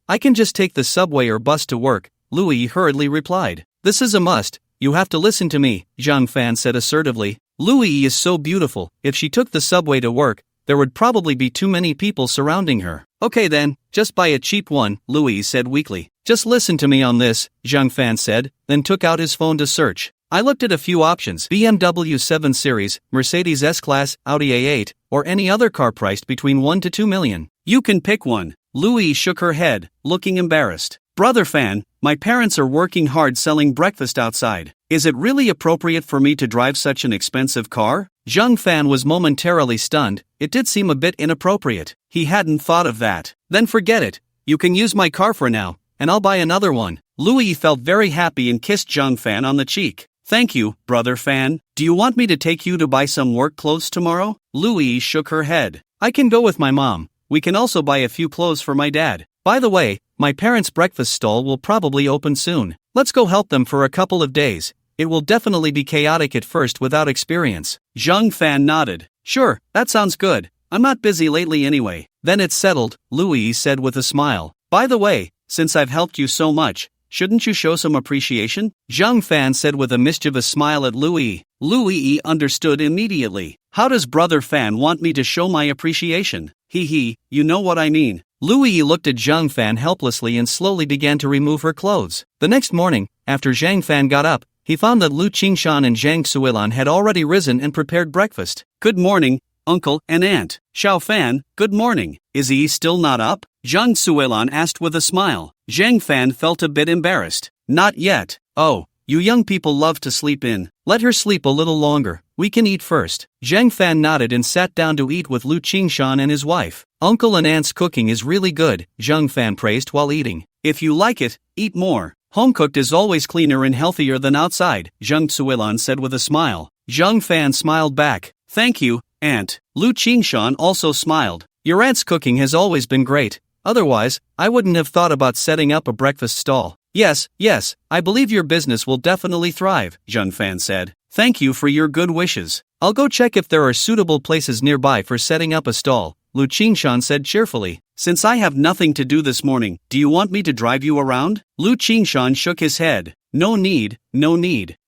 Speaker 1: I can just take the subway or bus to work, Louis hurriedly replied. This is a must. You have to listen to me, Zhang Fan said assertively. Louis is so beautiful. If she took the subway to work, there would probably be too many people surrounding her. Okay then, just buy a cheap one, Louis said weakly. Just listen to me on this, Zhang Fan said, then took out his phone to search. I looked at a few options: BMW 7 Series, Mercedes S-Class, Audi A8, or any other car priced between 1 to 2 million. You can pick one. Louis shook her head, looking embarrassed. Brother Fan, my parents are working hard selling breakfast outside. Is it really appropriate for me to drive such an expensive car? Zhang Fan was momentarily stunned. It did seem a bit inappropriate. He hadn't thought of that. Then forget it. You can use my car for now, and I'll buy another one. Louis felt very happy and kissed Zhang Fan on the cheek. Thank you, Brother Fan. Do you want me to take you to buy some work clothes tomorrow? Louise shook her head. I can go with my mom. We can also buy a few clothes for my dad. By the way, my parents' breakfast stall will probably open soon. Let's go help them for a couple of days. It will definitely be chaotic at first without experience. Zhang Fan nodded. Sure, that sounds good. I'm not busy lately anyway. Then it's settled, Louise said with a smile. By the way, since I've helped you so much, shouldn't you show some appreciation? Zhang Fan said with a mischievous smile at Louis. Louis understood immediately. How does Brother Fan want me to show my appreciation? You know what I mean. Louis looked at Zhang Fan helplessly and slowly began to remove her clothes. The next morning, after Zhang Fan got up, he found that Lu Qingshan and Zhang Suilan had already risen and prepared breakfast. Good morning, Uncle and Aunt. Xiao Fan, good morning. Is he still not up? Zhang Suilan asked with a smile. Zhang Fan felt a bit embarrassed. Not yet. Oh, you young people love to sleep in. Let her sleep a little longer. We can eat first. Zhang Fan nodded and sat down to eat with Lu Qingshan and his wife. Uncle and Aunt's cooking is really good, Zhang Fan praised while eating. If you like it, eat more. Home-cooked is always cleaner and healthier than outside, Zhang Suilan said with a smile. Zhang Fan smiled back. Thank you, Aunt. Lu Qingshan also smiled. Your aunt's cooking has always been great. Otherwise, I wouldn't have thought about setting up a breakfast stall. Yes, I believe your business will definitely thrive, Zhang Fan said. Thank you for your good wishes. I'll go check if there are suitable places nearby for setting up a stall, Lu Qingshan said cheerfully. Since I have nothing to do this morning, do you want me to drive you around? Lu Qingshan shook his head. No need.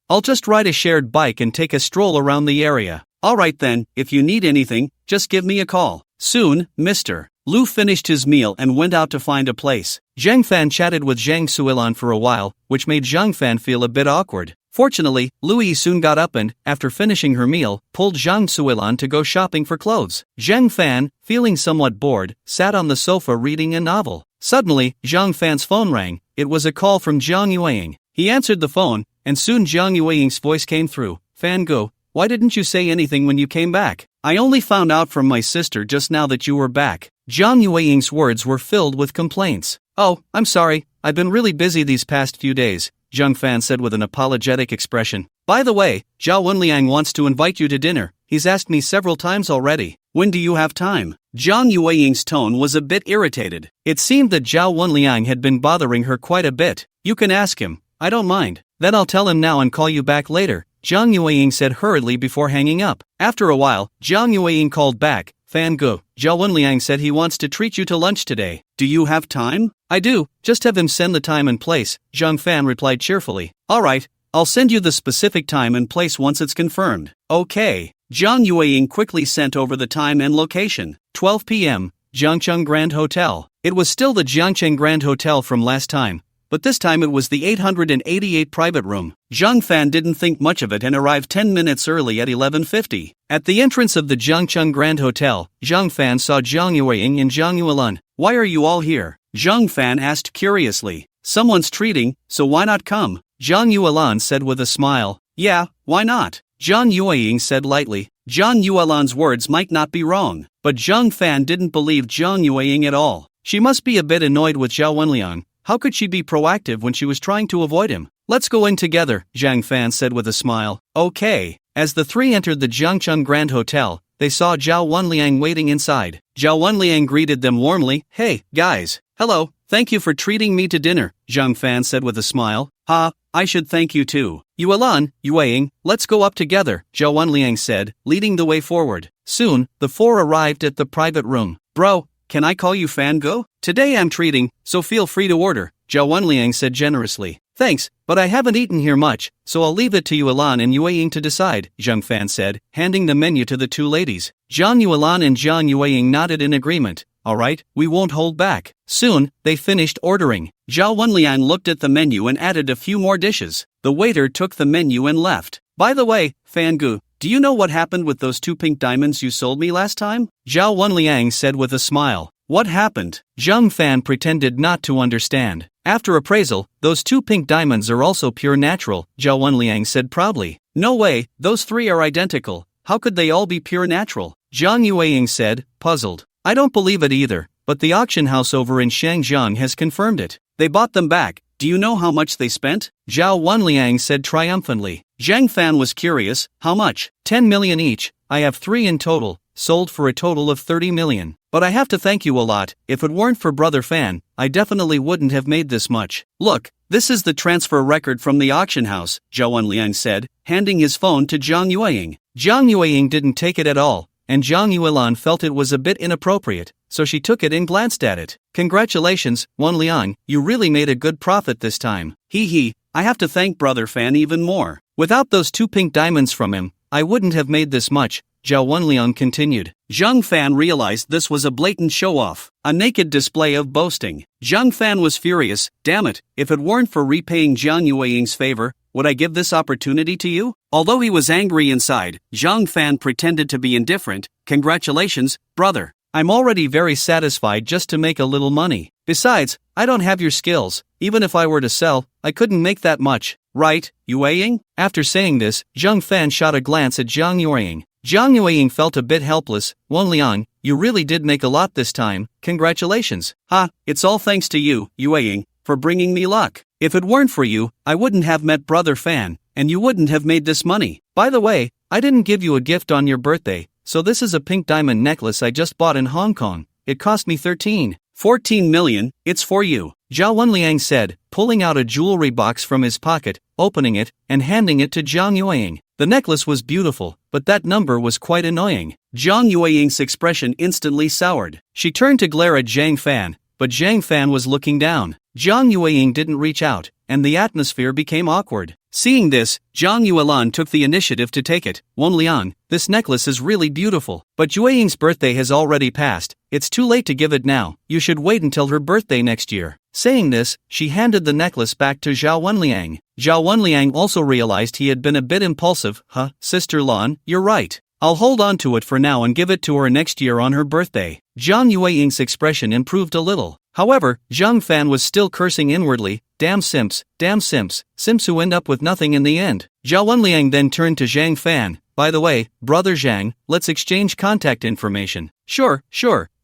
Speaker 1: I'll just ride a shared bike and take a stroll around the area. Alright then, if you need anything, just give me a call. Soon, Mr. Lu finished his meal and went out to find a place. Zhang Fan chatted with Zhang Suilan for a while, which made Zhang Fan feel a bit awkward. Fortunately, Louis soon got up and, after finishing her meal, pulled Zhang Suilan to go shopping for clothes. Zhang Fan, feeling somewhat bored, sat on the sofa reading a novel. Suddenly, Zhang Fan's phone rang. It was a call from Zhang Yueying. He answered the phone, and soon Zhang Yueying's voice came through. Fan Go, why didn't you say anything when you came back? I only found out from my sister just now that you were back. Zhang Yueying's words were filled with complaints. Oh, I'm sorry, I've been really busy these past few days, Zhang Fan said with an apologetic expression. By the way, Zhao Wenliang wants to invite you to dinner. He's asked me several times already. When do you have time? Zhang Yueying's tone was a bit irritated. It seemed that Zhao Wenliang had been bothering her quite a bit. You can ask him. I don't mind. Then I'll tell him now and call you back later, Zhang Yueying said hurriedly before hanging up. After a while, Zhang Yueying called back. Fan Gu, Zhao Wenliang said he wants to treat you to lunch today. Do you have time? I do, just have him send the time and place, Zhang Fan replied cheerfully. Alright, I'll send you the specific time and place once it's confirmed. Okay. Zhang Yueying quickly sent over the time and location. 12 p.m., Jiangcheng Grand Hotel. It was still the Jiangcheng Grand Hotel from last time, but this time it was the 888 private room. Zhang Fan didn't think much of it and arrived 10 minutes early at 11:50. At the entrance of the Jiangcheng Grand Hotel, Zhang Fan saw Zhang Yueying and Zhang Yuelan. Why are you all here? Zhang Fan asked curiously. Someone's treating, so why not come? Zhang Yuelan said with a smile. Yeah, why not? Zhang Yueying said lightly. Zhang Yuelan's words might not be wrong, but Zhang Fan didn't believe Zhang Yueying at all. She must be a bit annoyed with Zhao Wenliang. How could she be proactive when she was trying to avoid him? Let's go in together, Zhang Fan said with a smile. Okay. As the three entered the Jiangcheng Grand Hotel, they saw Zhao Wenliang waiting inside. Zhao Wenliang greeted them warmly. Hey, guys. Hello, thank you for treating me to dinner, Zhang Fan said with a smile. Ha, I should thank you too. Yuelan, Yueying, let's go up together, Zhao Wenliang said, leading the way forward. Soon, the four arrived at the private room. Bro, can I call you Fan Go? Today I'm treating, so feel free to order, Zhao Wenliang said generously. Thanks, but I haven't eaten here much, so I'll leave it to Yuelan and Yueying to decide, Zhang Fan said, handing the menu to the two ladies. Zhang Yuelan and Zhang Yueying nodded in agreement. Alright, we won't hold back. Soon, they finished ordering. Zhao Wenliang looked at the menu and added a few more dishes. The waiter took the menu and left. By the way, Fan Gu, do you know what happened with those 2 pink diamonds you sold me last time? Zhao Wenliang said with a smile. What happened? Zhang Fan pretended not to understand. After appraisal, those 2 pink diamonds are also pure natural, Zhao Wenliang said proudly. No way, those 3 are identical. How could they all be pure natural? Zhang Yueying said, puzzled. I don't believe it either, but the auction house over in Shangjiang has confirmed it. They bought them back. Do you know how much they spent? Zhao Wenliang said triumphantly. Zhang Fan was curious. How much? 10 million each. I have 3 in total, sold for a total of 30 million. But I have to thank you a lot. If it weren't for Brother Fan, I definitely wouldn't have made this much. Look, this is the transfer record from the auction house, Zhao Wenliang said, handing his phone to Zhang Yueying. Zhang Yueying didn't take it at all, and Zhang Yuelan felt it was a bit inappropriate, so she took it and glanced at it. Congratulations, Wenliang, you really made a good profit this time. Hee, I have to thank Brother Fan even more. Without those 2 pink diamonds from him, I wouldn't have made this much, Zhao Wenliang continued. Zhang Fan realized this was a blatant show-off, a naked display of boasting. Zhang Fan was furious. Damn it, if it weren't for repaying Zhang Yueying's favor, would I give this opportunity to you? Although he was angry inside, Zhang Fan pretended to be indifferent. Congratulations, brother. I'm already very satisfied just to make a little money. Besides, I don't have your skills. Even if I were to sell, I couldn't make that much. Right, Yueying? After saying this, Zhang Fan shot a glance at Zhang Yueying. Zhang Yueying felt a bit helpless. Wenliang, you really did make a lot this time. Congratulations. Ha, it's all thanks to you, Yueying, for bringing me luck. If it weren't for you, I wouldn't have met Brother Fan, and you wouldn't have made this money. By the way, I didn't give you a gift on your birthday, so this is a pink diamond necklace I just bought in Hong Kong. It cost me 14 million, it's for you, Zhao Wenliang said, pulling out a jewelry box from his pocket, opening it, and handing it to Zhang Yueying. The necklace was beautiful, but that number was quite annoying. Zhang Yueying's expression instantly soured. She turned to glare at Zhang Fan, but Zhang Fan was looking down. Zhang Yueying didn't reach out, and the atmosphere became awkward. Seeing this, Zhang Yuelan took the initiative to take it. Wenliang, this necklace is really beautiful, but Yueying's birthday has already passed. It's too late to give it now. You should wait until her birthday next year. Saying this, she handed the necklace back to Zhao Wenliang. Zhao Wenliang also realized he had been a bit impulsive. Sister Lan, you're right. I'll hold on to it for now and give it to her next year on her birthday. Zhang Yueying's expression improved a little. However, Zhang Fan was still cursing inwardly. Damn simps who end up with nothing in the end. Zhao Wenliang then turned to Zhang Fan. By the way, brother Zhang, let's exchange contact information. Sure,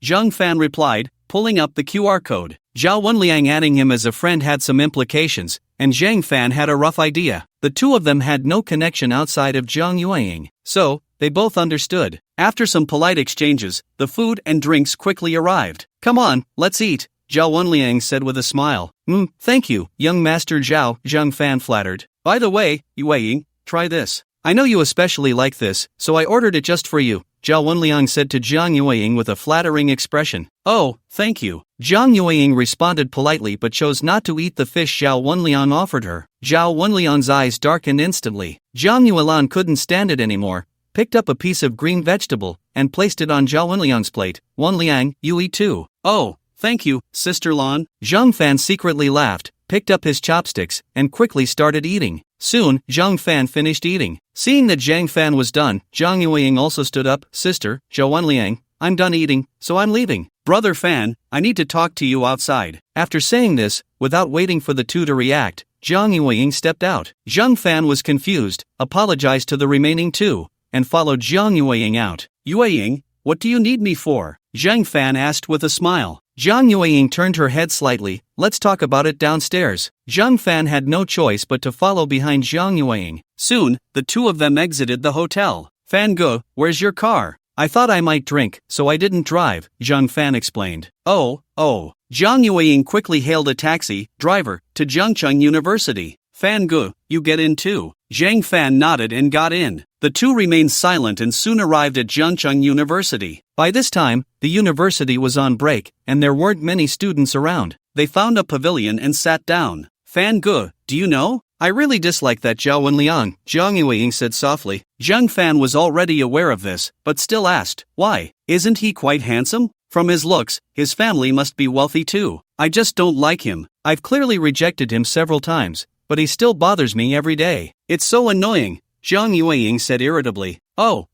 Speaker 1: Zhang Fan replied, pulling up the QR code. Zhao Wenliang adding him as a friend had some implications, and Zhang Fan had a rough idea. The two of them had no connection outside of Zhang Yueying, so they both understood. After some polite exchanges, the food and drinks quickly arrived. Come on, let's eat, Zhao Wenliang said with a smile. Thank you, young master Zhao, Zhang Fan flattered. By the way, Yueying, try this. I know you especially like this, so I ordered it just for you, Zhao Wenliang said to Zhang Yueying with a flattering expression. Oh, thank you. Zhang Yueying responded politely but chose not to eat the fish Zhao Wenliang offered her. Zhao Wenliang's eyes darkened instantly. Zhang Yuelan couldn't stand it anymore, picked up a piece of green vegetable, and placed it on Zhao Wenliang's plate. Wenliang, you eat too. Oh, thank you, Sister Lan. Zhang Fan secretly laughed, picked up his chopsticks, and quickly started eating. Soon, Zhang Fan finished eating. Seeing that Zhang Fan was done, Zhang Yueying also stood up. Sister, Zhao Wenliang, I'm done eating, so I'm leaving. Brother Fan, I need to talk to you outside. After saying this, without waiting for the two to react, Zhang Yueying stepped out. Zhang Fan was confused, apologized to the remaining two, and followed Zhang Yueying out. Yueying, what do you need me for? Zhang Fan asked with a smile. Zhang Yueying turned her head slightly. Let's talk about it downstairs. Zhang Fan had no choice but to follow behind Zhang Yueying. Soon, the two of them exited the hotel. Fan Ge, where's your car? I thought I might drink, so I didn't drive, Zhang Fan explained. Oh. Zhang Yueying quickly hailed a taxi. Driver, to Zhangcheng University. Fan Ge, you get in too. Zhang Fan nodded and got in. The two remained silent and soon arrived at Zhangcheng University. By this time, the university was on break, and there weren't many students around. They found a pavilion and sat down. Fan Ge, do you know? I really dislike that Zhao Wenliang, Zhang Yueying said softly. Zhang Fan was already aware of this, but still asked, why? Isn't he quite handsome? From his looks, his family must be wealthy too. I just don't like him. I've clearly rejected him several times, but he still bothers me every day. It's so annoying, Zhang Yueying said irritably. Oh,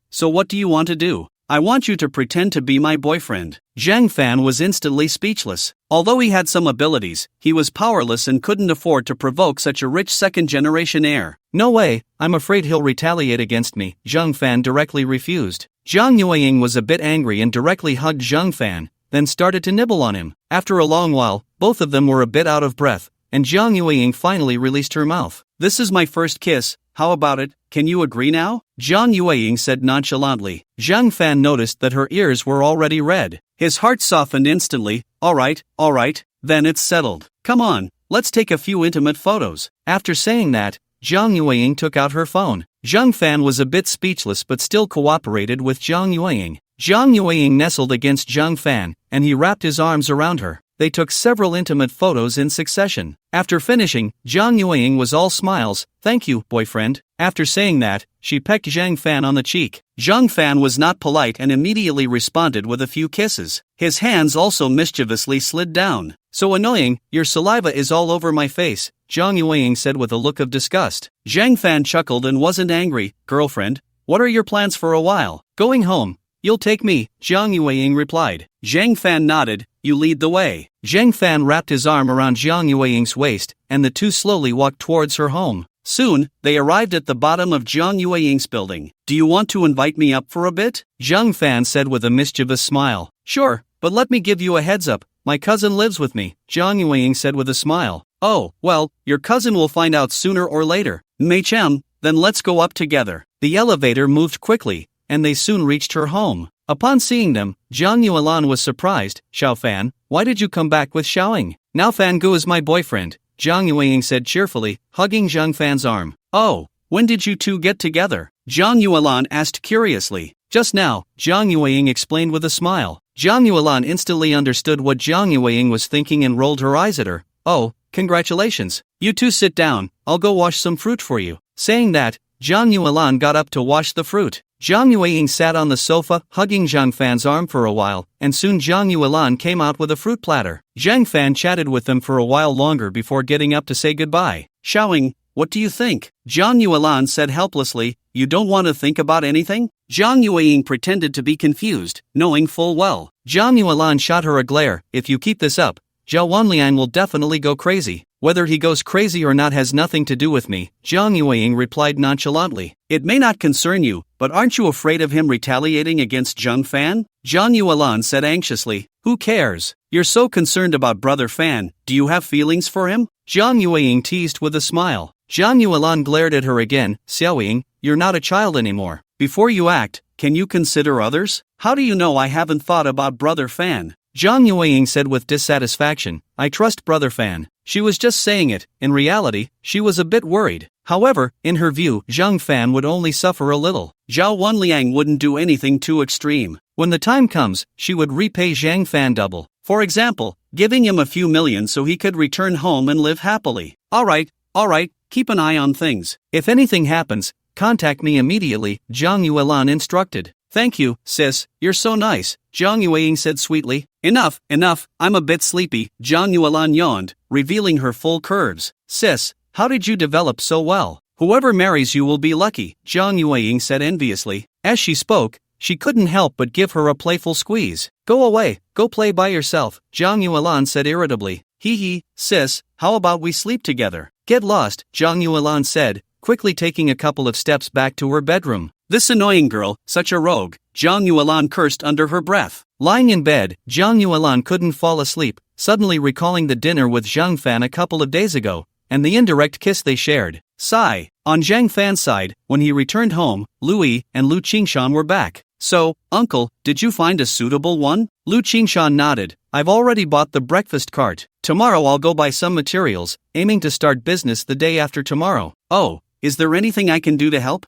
Speaker 1: so what do you want to do? I want you to pretend to be my boyfriend. Zhang Fan was instantly speechless. Although he had some abilities, he was powerless and couldn't afford to provoke such a rich second-generation heir. No way, I'm afraid he'll retaliate against me, Zhang Fan directly refused. Zhang Yueying was a bit angry and directly hugged Zhang Fan, then started to nibble on him. After a long while, both of them were a bit out of breath, and Zhang Yueying finally released her mouth. This is my first kiss, how about it? Can you agree now? Zhang Yueying said nonchalantly. Zhang Fan noticed that her ears were already red. His heart softened instantly. Alright, then it's settled. Come on, let's take a few intimate photos. After saying that, Zhang Yueying took out her phone. Zhang Fan was a bit speechless but still cooperated with Zhang Yueying. Zhang Yueying nestled against Zhang Fan, and he wrapped his arms around her. They took several intimate photos in succession. After finishing, Zhang Yueying was all smiles. Thank you, boyfriend. After saying that, she pecked Zhang Fan on the cheek. Zhang Fan was not polite and immediately responded with a few kisses. His hands also mischievously slid down. So annoying, your saliva is all over my face, Zhang Yueying said with a look of disgust. Zhang Fan chuckled and wasn't angry. Girlfriend, what are your plans for a while? Going home. You'll take me, Zhang Yueying replied. Zhang Fan nodded. You lead the way. Zhang Fan wrapped his arm around Zhang Yueying's waist, and the two slowly walked towards her home. Soon, they arrived at the bottom of Zhang Yueying's building. Do you want to invite me up for a bit? Zhang Fan said with a mischievous smile. Sure, but let me give you a heads up. My cousin lives with me, Zhang Yueying said with a smile. Oh, well, your cousin will find out sooner or later. Mei Chen, then let's go up together. The elevator moved quickly, and they soon reached her home. Upon seeing them, Zhang Yuelan was surprised. Xiao Fan, why did you come back with Xiaoying? Now Fan Gu is my boyfriend, Zhang Yueying said cheerfully, hugging Zhang Fan's arm. Oh, when did you two get together? Zhang Yuelan asked curiously. Just now, Zhang Yueying explained with a smile. Zhang Yuelan instantly understood what Zhang Yueying was thinking and rolled her eyes at her. Oh, congratulations. You two sit down, I'll go wash some fruit for you. Saying that, Zhang Yuelan got up to wash the fruit. Zhang Yueying sat on the sofa, hugging Zhang Fan's arm for a while, and soon Zhang Yuelan came out with a fruit platter. Zhang Fan chatted with them for a while longer before getting up to say goodbye. Xiaoying, what do you think? Zhang Yuelan said helplessly. You don't want to think about anything? Zhang Yueying pretended to be confused, knowing full well. Zhang Yuelan shot her a glare. If you keep this up, Zhao Wanlian will definitely go crazy. Whether he goes crazy or not has nothing to do with me, Zhang Yueying replied nonchalantly. It may not concern you, but aren't you afraid of him retaliating against Zhang Fan? Zhang Yuelan said anxiously. Who cares? You're so concerned about brother Fan, do you have feelings for him? Zhang Yueying teased with a smile. Zhang Yuelan glared at her again. Xiaoying, you're not a child anymore. Before you act, can you consider others? How do you know I haven't thought about brother Fan? Zhang Yueying said with dissatisfaction. I trust Brother Fan. She was just saying it. In reality, she was a bit worried. However, in her view, Zhang Fan would only suffer a little. Zhao Wanliang wouldn't do anything too extreme. When the time comes, she would repay Zhang Fan double. For example, giving him a few million so he could return home and live happily. Alright, keep an eye on things. If anything happens, contact me immediately, Zhang Yuelan instructed. Thank you, sis, you're so nice, Zhang Yueying said sweetly. Enough, I'm a bit sleepy, Zhang Yuelan yawned, revealing her full curves. Sis, how did you develop so well? Whoever marries you will be lucky, Zhang Yueying said enviously. As she spoke, she couldn't help but give her a playful squeeze. Go away, go play by yourself, Zhang Yuelan said irritably. Hee, sis, how about we sleep together? Get lost, Zhang Yuelan said, quickly taking a couple of steps back to her bedroom. This annoying girl, such a rogue, Zhang Yuelan cursed under her breath. Lying in bed, Zhang Yuelan couldn't fall asleep, suddenly recalling the dinner with Zhang Fan a couple of days ago, and the indirect kiss they shared. Sigh. On Zhang Fan's side, when he returned home, Louis and Lu Qingshan were back. So, uncle, did you find a suitable one? Lu Qingshan nodded. I've already bought the breakfast cart. Tomorrow I'll go buy some materials, aiming to start business the day after tomorrow. Oh, is there anything I can do to help?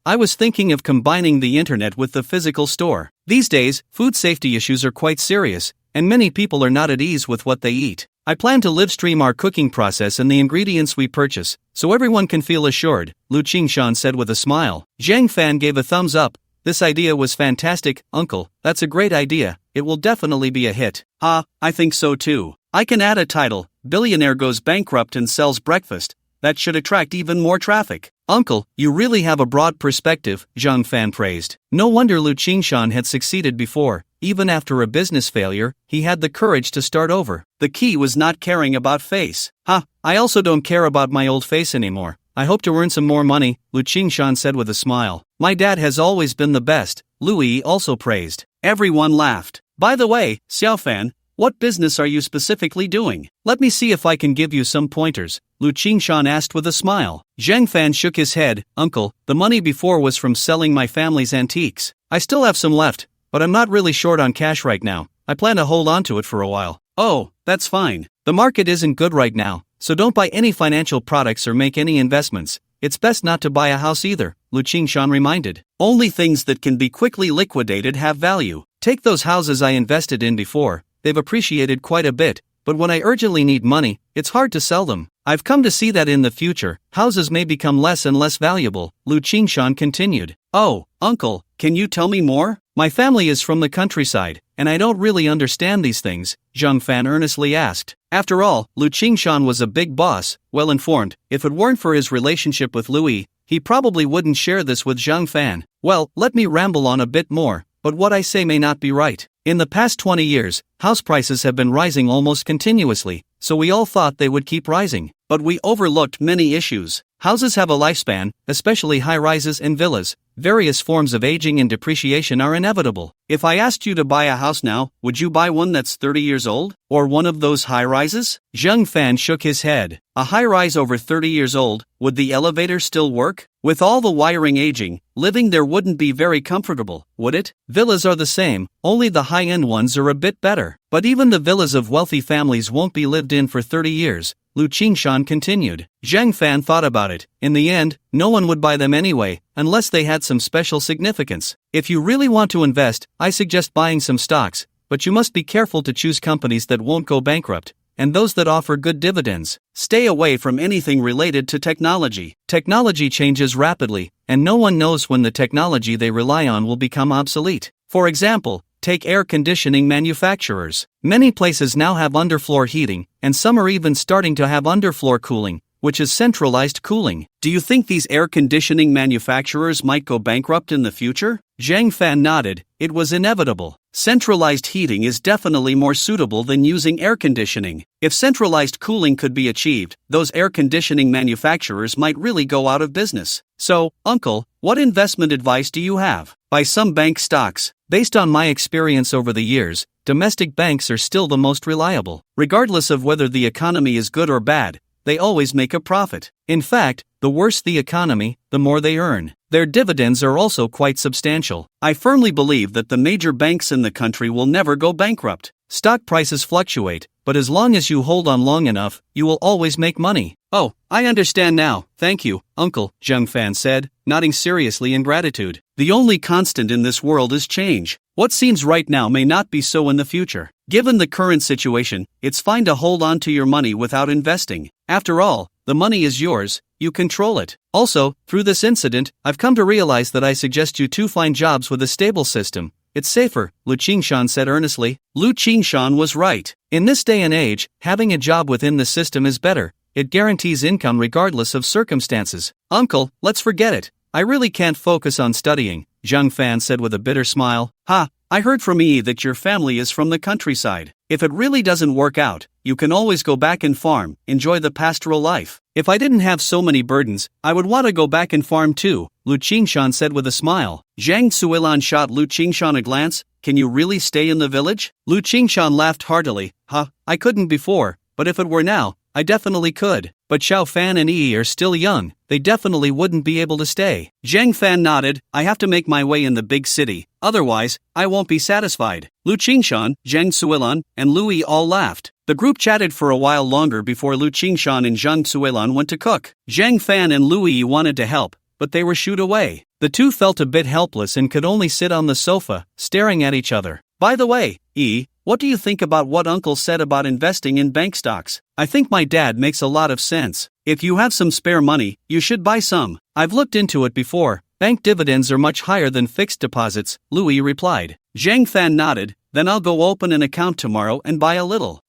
Speaker 1: I was thinking of combining the internet with the physical store. These days, food safety issues are quite serious, and many people are not at ease with what they eat. I plan to live stream our cooking process and the ingredients we purchase, so everyone can feel assured, Lu Qingshan said with a smile. Zhang Fan gave a thumbs up. This idea was fantastic, uncle, that's a great idea, it will definitely be a hit. I think so too. I can add a title, Billionaire Goes Bankrupt and Sells Breakfast. That should attract even more traffic. Uncle, you really have a broad perspective, Zhang Fan praised. No wonder Lu Qingshan had succeeded before. Even after a business failure, he had the courage to start over. The key was not caring about face. I also don't care about my old face anymore. I hope to earn some more money, Lu Qingshan said with a smile. My dad has always been the best, Louis also praised. Everyone laughed. By the way, Xiaofan, what business are you specifically doing? Let me see if I can give you some pointers, Lu Qingshan asked with a smile. Zhang Fan shook his head. Uncle, the money before was from selling my family's antiques. I still have some left, but I'm not really short on cash right now. I plan to hold on to it for a while. Oh, that's fine. The market isn't good right now, so don't buy any financial products or make any investments. It's best not to buy a house either, Lu Qingshan reminded. Only things that can be quickly liquidated have value. Take those houses I invested in before. They've appreciated quite a bit, but when I urgently need money, it's hard to sell them. I've come to see that in the future, houses may become less and less valuable, Lu Qingshan continued. Oh, uncle, can you tell me more? My family is from the countryside, and I don't really understand these things, Zhang Fan earnestly asked. After all, Lu Qingshan was a big boss, well informed. If it weren't for his relationship with Louis, he probably wouldn't share this with Zhang Fan. Well, let me ramble on a bit more, but what I say may not be right. In the past 20 years, house prices have been rising almost continuously, so we all thought they would keep rising. But we overlooked many issues. Houses have a lifespan, especially high-rises and villas. Various forms of aging and depreciation are inevitable. If I asked you to buy a house now, would you buy one that's 30 years old? Or one of those high-rises? Zhang Fan shook his head. A high-rise over 30 years old, would the elevator still work? With all the wiring aging, living there wouldn't be very comfortable, would it? Villas are the same, only the high-end ones are a bit better. But even the villas of wealthy families won't be lived in for 30 years. Lu Qingshan continued. Zhang Fan thought about it. In the end, no one would buy them anyway, unless they had some special significance. If you really want to invest, I suggest buying some stocks, but you must be careful to choose companies that won't go bankrupt, and those that offer good dividends. Stay away from anything related to technology. Technology changes rapidly, and no one knows when the technology they rely on will become obsolete. For example, take air conditioning manufacturers. Many places now have underfloor heating, and some are even starting to have underfloor cooling, which is centralized cooling. Do you think these air conditioning manufacturers might go bankrupt in the future? Zhang Fan nodded. It was inevitable. Centralized heating is definitely more suitable than using air conditioning. If centralized cooling could be achieved, those air conditioning manufacturers might really go out of business. So, uncle, what investment advice do you have? Buy some bank stocks. Based on my experience over the years, domestic banks are still the most reliable. Regardless of whether the economy is good or bad, they always make a profit. In fact, the worse the economy, the more they earn. Their dividends are also quite substantial. I firmly believe that the major banks in the country will never go bankrupt. Stock prices fluctuate, but as long as you hold on long enough, you will always make money. Oh, I understand now, thank you, Uncle, Zheng Fan said, nodding seriously in gratitude. The only constant in this world is change. What seems right now may not be so in the future. Given the current situation, it's fine to hold on to your money without investing. After all, the money is yours, you control it. Also, through this incident, I've come to realize that I suggest you two find jobs with a stable system. It's safer, Lu Qingshan said earnestly. Lu Qingshan was right. In this day and age, having a job within the system is better. It guarantees income regardless of circumstances. Uncle, let's forget it. I really can't focus on studying, Zheng Fan said with a bitter smile. Ha, I heard from Yi that your family is from the countryside. If it really doesn't work out, you can always go back and farm, enjoy the pastoral life. If I didn't have so many burdens, I would want to go back and farm too, Lu Qingshan said with a smile. Zhang Suilan shot Lu Qingshan a glance. Can you really stay in the village? Lu Qingshan laughed heartily. I couldn't before, but if it were now, I definitely could. But Xiao Fan and Yi are still young, they definitely wouldn't be able to stay. Zhang Fan nodded. I have to make my way in the big city, otherwise, I won't be satisfied. Lu Qingshan, Zhang Suilan, and Lu Yi all laughed. The group chatted for a while longer before Lu Qingshan and Zhang Suilan went to cook. Zhang Fan and Lu Yi wanted to help, but they were shooed away. The two felt a bit helpless and could only sit on the sofa, staring at each other. By the way, Yi, what do you think about what Uncle said about investing in bank stocks? I think my dad makes a lot of sense. If you have some spare money, you should buy some. I've looked into it before. Bank dividends are much higher than fixed deposits, Lu Yi replied. Zhang Fan nodded. Then I'll go open an account tomorrow and buy a little.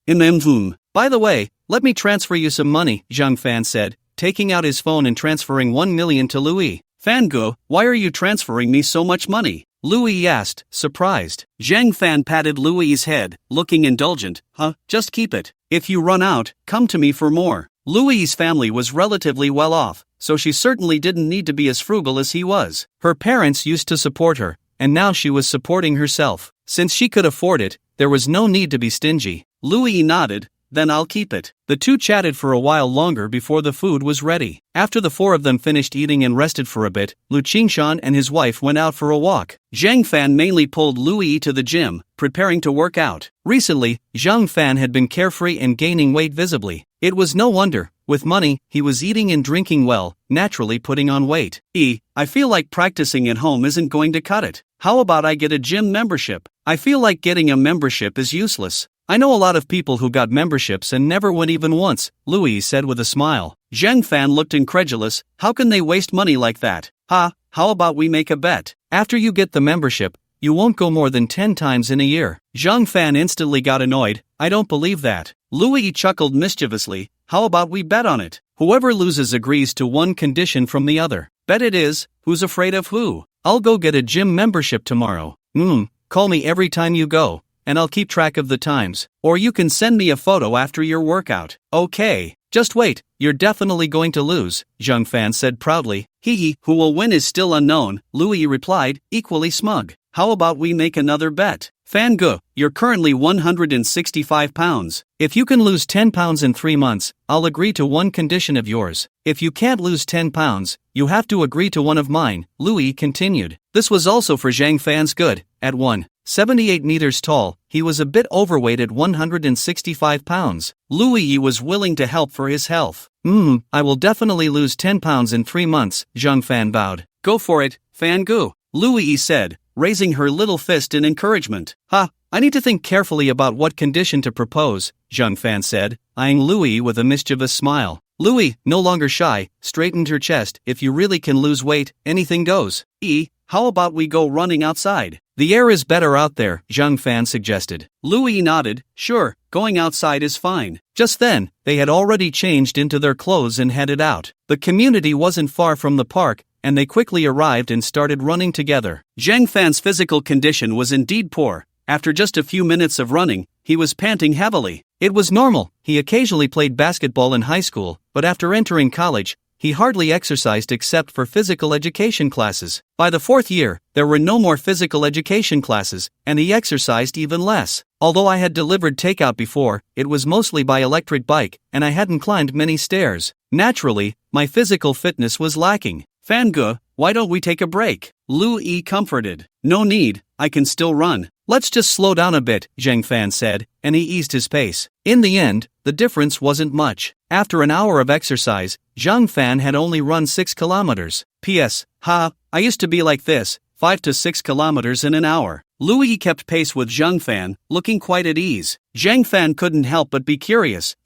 Speaker 1: By the way, let me transfer you some money, Zhang Fan said, taking out his phone and transferring 1 million to Lu Yi. Fangu, why are you transferring me so much money? Lu Yi asked, surprised. Zhang Fan patted Lu Yi's head, looking indulgent. Just keep it. If you run out, come to me for more. Lu Yi's family was relatively well off, so she certainly didn't need to be as frugal as he was. Her parents used to support her, and now she was supporting herself. Since she could afford it, there was no need to be stingy. Lu Yi nodded. Then I'll keep it. The two chatted for a while longer before the food was ready. After the four of them finished eating and rested for a bit, Lu Qingshan and his wife went out for a walk. Zhang Fan mainly pulled Lu Yi to the gym, preparing to work out. Recently, Zhang Fan had been carefree and gaining weight visibly. It was no wonder. With money, he was eating and drinking well, naturally putting on weight. I feel like practicing at home isn't going to cut it. How about I get a gym membership? I feel like getting a membership is useless. I know a lot of people who got memberships and never went even once, Lu Yi said with a smile. Zhang Fan looked incredulous. How can they waste money like that? How about we make a bet? After you get the membership, you won't go more than 10 times in a year. Zhang Fan instantly got annoyed. I don't believe that. Lu Yi chuckled mischievously. How about we bet on it? Whoever loses agrees to one condition from the other. Bet it is, who's afraid of who? I'll go get a gym membership tomorrow. Call me every time you go, and I'll keep track of the times. Or you can send me a photo after your workout. Okay. Just wait, you're definitely going to lose, Zhang Fan said proudly. Who will win is still unknown, Lu Yi replied, equally smug. How about we make another bet? Fangu, you're currently 165 pounds. If you can lose 10 pounds in 3 months, I'll agree to one condition of yours. If you can't lose 10 pounds, you have to agree to one of mine, Lu Yi continued. This was also for Zhang Fan's good. At 178 meters tall, he was a bit overweight at 165 pounds. Lu Yi was willing to help for his health. I will definitely lose 10 pounds in 3 months, Zhang Fan vowed. Go for it, Fangu, Lu Yi said, raising her little fist in encouragement. I need to think carefully about what condition to propose, Zhang Fan said, eyeing Lu Yi with a mischievous smile. Lu Yi, no longer shy, straightened her chest. If you really can lose weight, anything goes. How about we go running outside? The air is better out there, Zhang Fan suggested. Lu Yi nodded. Sure, going outside is fine. Just then, they had already changed into their clothes and headed out. The community wasn't far from the park, and they quickly arrived and started running together. Zhang Fan's physical condition was indeed poor. After just a few minutes of running, he was panting heavily. It was normal. He occasionally played basketball in high school, but after entering college, he hardly exercised except for physical education classes. By the 4th year, there were no more physical education classes, and he exercised even less. Although I had delivered takeout before, it was mostly by electric bike, and I hadn't climbed many stairs. Naturally, my physical fitness was lacking. Fangu, why don't we take a break? Lu Yi comforted. No need, I can still run. Let's just slow down a bit, Zhang Fan said, and he eased his pace. In the end, the difference wasn't much. After an hour of exercise, Zhang Fan had only run 6 kilometers. P.S. I used to be like this, 5 to 6 kilometers in an hour. Lu Yi kept pace with Zhang Fan, looking quite at ease. Zhang Fan couldn't help but be curious.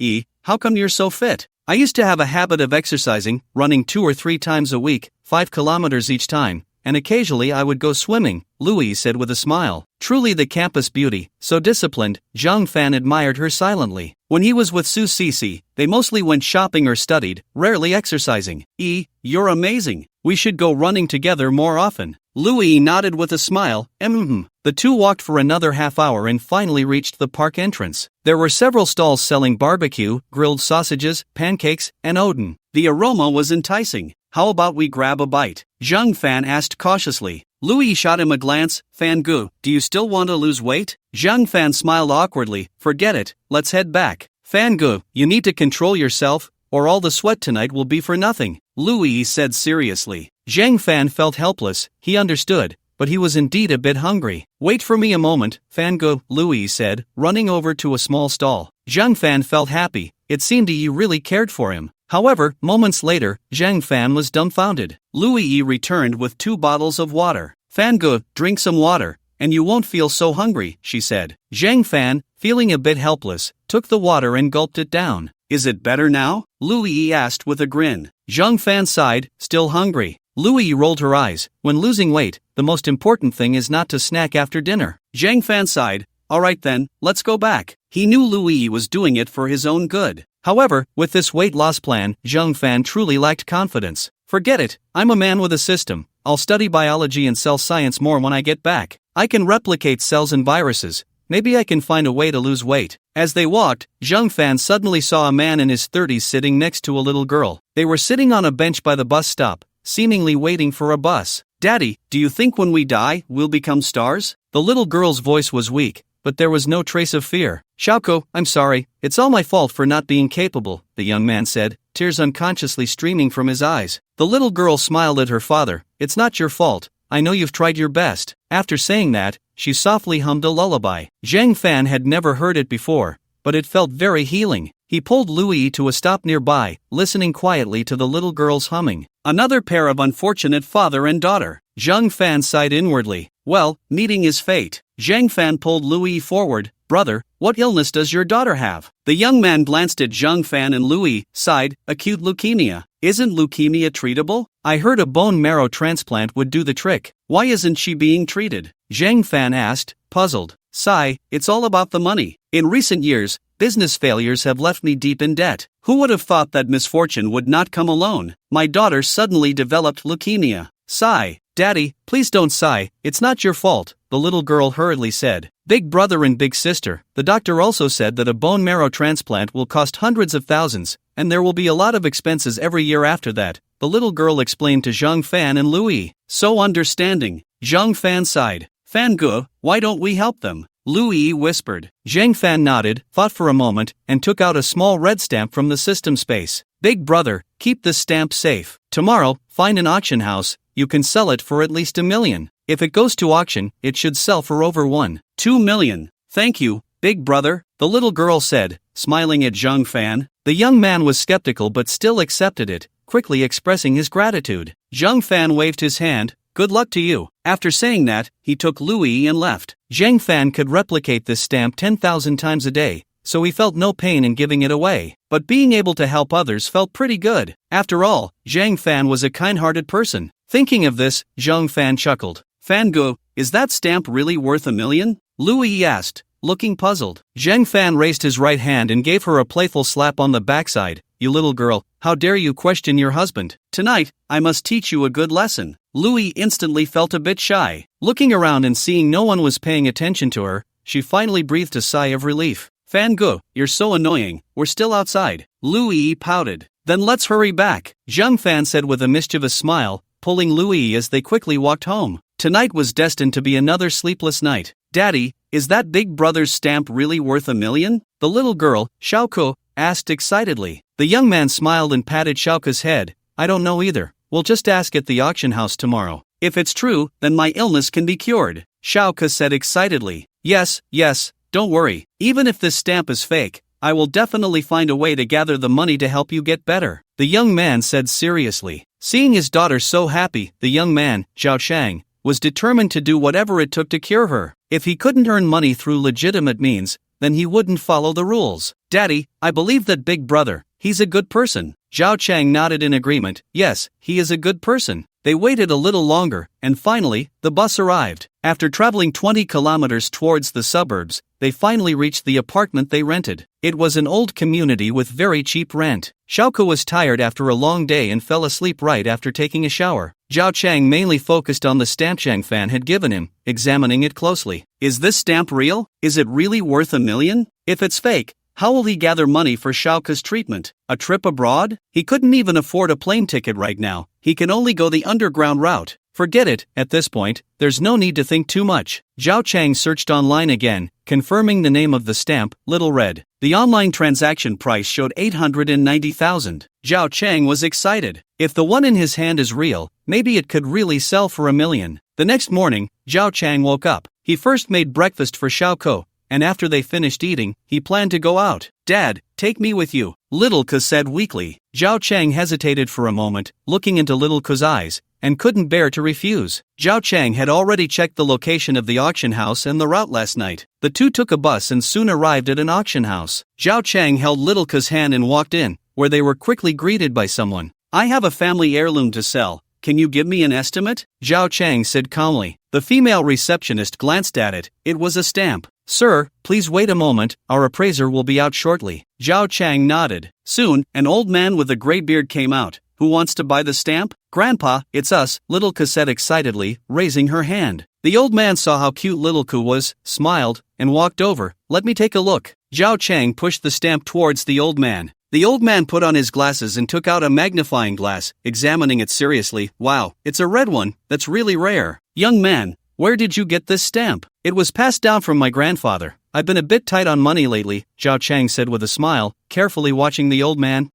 Speaker 1: How come you're so fit? I used to have a habit of exercising, running 2 or 3 times a week, 5 kilometers each time, and occasionally I would go swimming, Lu Yi said with a smile. Truly the campus beauty, so disciplined, Zhang Fan admired her silently. When he was with Su Cece, they mostly went shopping or studied, rarely exercising. You're amazing. We should go running together more often. Lu Yi nodded with a smile. The two walked for another half hour and finally reached the park entrance. There were several stalls selling barbecue, grilled sausages, pancakes, and oden. The aroma was enticing. How about we grab a bite? Zhang Fan asked cautiously. Lu Yi shot him a glance. Fan Gu, do you still want to lose weight? Zhang Fan smiled awkwardly. Forget it, let's head back. Fan Gu, you need to control yourself, or all the sweat tonight will be for nothing, Lu Yi said seriously. Zhang Fan felt helpless. He understood, but he was indeed a bit hungry. Wait for me a moment, Fan Gu, Lu Yi said, running over to a small stall. Zhang Fan felt happy. It seemed he really cared for him. However, moments later, Zhang Fan was dumbfounded. Lu Yi returned with 2 bottles of water. Fan Gu, drink some water, and you won't feel so hungry, she said. Zhang Fan, feeling a bit helpless, took the water and gulped it down. Is it better now? Lu Yi asked with a grin. Zhang Fan sighed, still hungry. Lu Yi rolled her eyes. When losing weight, the most important thing is not to snack after dinner. Zhang Fan sighed. Alright then, let's go back. He knew Lu Yi was doing it for his own good. However, with this weight loss plan, Zhang Fan truly lacked confidence. Forget it, I'm a man with a system. I'll study biology and cell science more when I get back. I can replicate cells and viruses. Maybe I can find a way to lose weight. As they walked, Zhang Fan suddenly saw a man in his 30s sitting next to a little girl. They were sitting on a bench by the bus stop, seemingly waiting for a bus. Daddy, do you think when we die, we'll become stars? The little girl's voice was weak, but there was no trace of fear. Xiaoko, I'm sorry, it's all my fault for not being capable, the young man said, tears unconsciously streaming from his eyes. The little girl smiled at her father. It's not your fault, I know you've tried your best. After saying that, she softly hummed a lullaby. Zhang Fan had never heard it before, but it felt very healing. He pulled Lu Yi to a stop nearby, listening quietly to the little girl's humming. Another pair of unfortunate father and daughter. Zhang Fan sighed inwardly. Well, meeting his fate. Zhang Fan pulled Lu Yi forward. Brother, what illness does your daughter have? The young man glanced at Zhang Fan and Lu Yi, sighed, acute leukemia. Isn't leukemia treatable? I heard a bone marrow transplant would do the trick. Why isn't she being treated? Zhang Fan asked, puzzled. Sigh, it's all about the money. In recent years, business failures have left me deep in debt. Who would have thought that misfortune would not come alone? My daughter suddenly developed leukemia. Sigh. Daddy, please don't sigh, it's not your fault, the little girl hurriedly said. Big brother and big sister, the doctor also said that a bone marrow transplant will cost hundreds of thousands, and there will be a lot of expenses every year after that, the little girl explained to Zhang Fan and Lu Yi. So understanding. Zhang Fan sighed. Fan Gu, why don't we help them? Lu Yi whispered. Zhang Fan nodded, thought for a moment, and took out a small red stamp from the system space. Big brother, keep this stamp safe. Tomorrow, find an auction house. You can sell it for at least $1 million. If it goes to auction, it should sell for over $2 million. Thank you, big brother, the little girl said, smiling at Zhang Fan. The young man was skeptical but still accepted it, quickly expressing his gratitude. Zhang Fan waved his hand. Good luck to you. After saying that, he took Lu Yi and left. Zhang Fan could replicate this stamp 10,000 times a day, so he felt no pain in giving it away. But being able to help others felt pretty good. After all, Zhang Fan was a kind-hearted person. Thinking of this, Zhang Fan chuckled. Fan Gu, is that stamp really worth $1 million? Lu Yi asked, looking puzzled. Zhang Fan raised his right hand and gave her a playful slap on the backside. You little girl, how dare you question your husband? Tonight, I must teach you a good lesson. Lu Yi instantly felt a bit shy. Looking around and seeing no one was paying attention to her, she finally breathed a sigh of relief. Fan Gu, you're so annoying, we're still outside. Lu Yi pouted. Then let's hurry back, Zhang Fan said with a mischievous smile, pulling Lu Yi as they quickly walked home. Tonight was destined to be another sleepless night. Daddy, is that big brother's stamp really worth $1 million? The little girl, Xiaoko, asked excitedly. The young man smiled and patted Xiaoko's head. I don't know either, we'll just ask at the auction house tomorrow. If it's true, then my illness can be cured, Xiaoke said excitedly. Yes, don't worry. Even if this stamp is fake, I will definitely find a way to gather the money to help you get better, the young man said seriously. Seeing his daughter so happy, the young man, Zhao Chang, was determined to do whatever it took to cure her. If he couldn't earn money through legitimate means, then he wouldn't follow the rules. Daddy, I believe that big brother, he's a good person. Zhao Chang nodded in agreement. Yes, he is a good person. They waited a little longer, and finally, the bus arrived. After traveling 20 kilometers towards the suburbs, they finally reached the apartment they rented. It was an old community with very cheap rent. Xiaoke was tired after a long day and fell asleep right after taking a shower. Zhao Chang mainly focused on the stamp Zhang Fan had given him, examining it closely. Is this stamp real? Is it really worth $1 million? If it's fake, how will he gather money for Xiaoke's treatment? A trip abroad? He couldn't even afford a plane ticket right now. He can only go the underground route. Forget it, at this point, there's no need to think too much. Zhao Chang searched online again, confirming the name of the stamp, Little Red. The online transaction price showed 890,000. Zhao Chang was excited. If the one in his hand is real, maybe it could really sell for $1 million. The next morning, Zhao Chang woke up. He first made breakfast for Xiaoke, and after they finished eating, he planned to go out. Dad, take me with you, Little Ke said weakly. Zhao Chang hesitated for a moment, looking into Little Ke's eyes, and couldn't bear to refuse. Zhao Chang had already checked the location of the auction house and the route last night. The two took a bus and soon arrived at an auction house. Zhao Chang held Little Ke's hand and walked in, where they were quickly greeted by someone. I have a family heirloom to sell. Can you give me an estimate? Zhao Chang said calmly. The female receptionist glanced at it. It was a stamp. Sir, please wait a moment, our appraiser will be out shortly. Zhao Chang nodded. Soon, an old man with a gray beard came out. Who wants to buy the stamp? Grandpa, it's us, Little Ke said excitedly, raising her hand. The old man saw how cute Little Ke was, smiled, and walked over. Let me take a look. Zhao Chang pushed the stamp towards the old man. The old man put on his glasses and took out a magnifying glass, examining it seriously. Wow, it's a red one, that's really rare. Young man, where did you get this stamp? It was passed down from my grandfather. I've been a bit tight on money lately, Zhao Chang said with a smile, carefully watching the old man.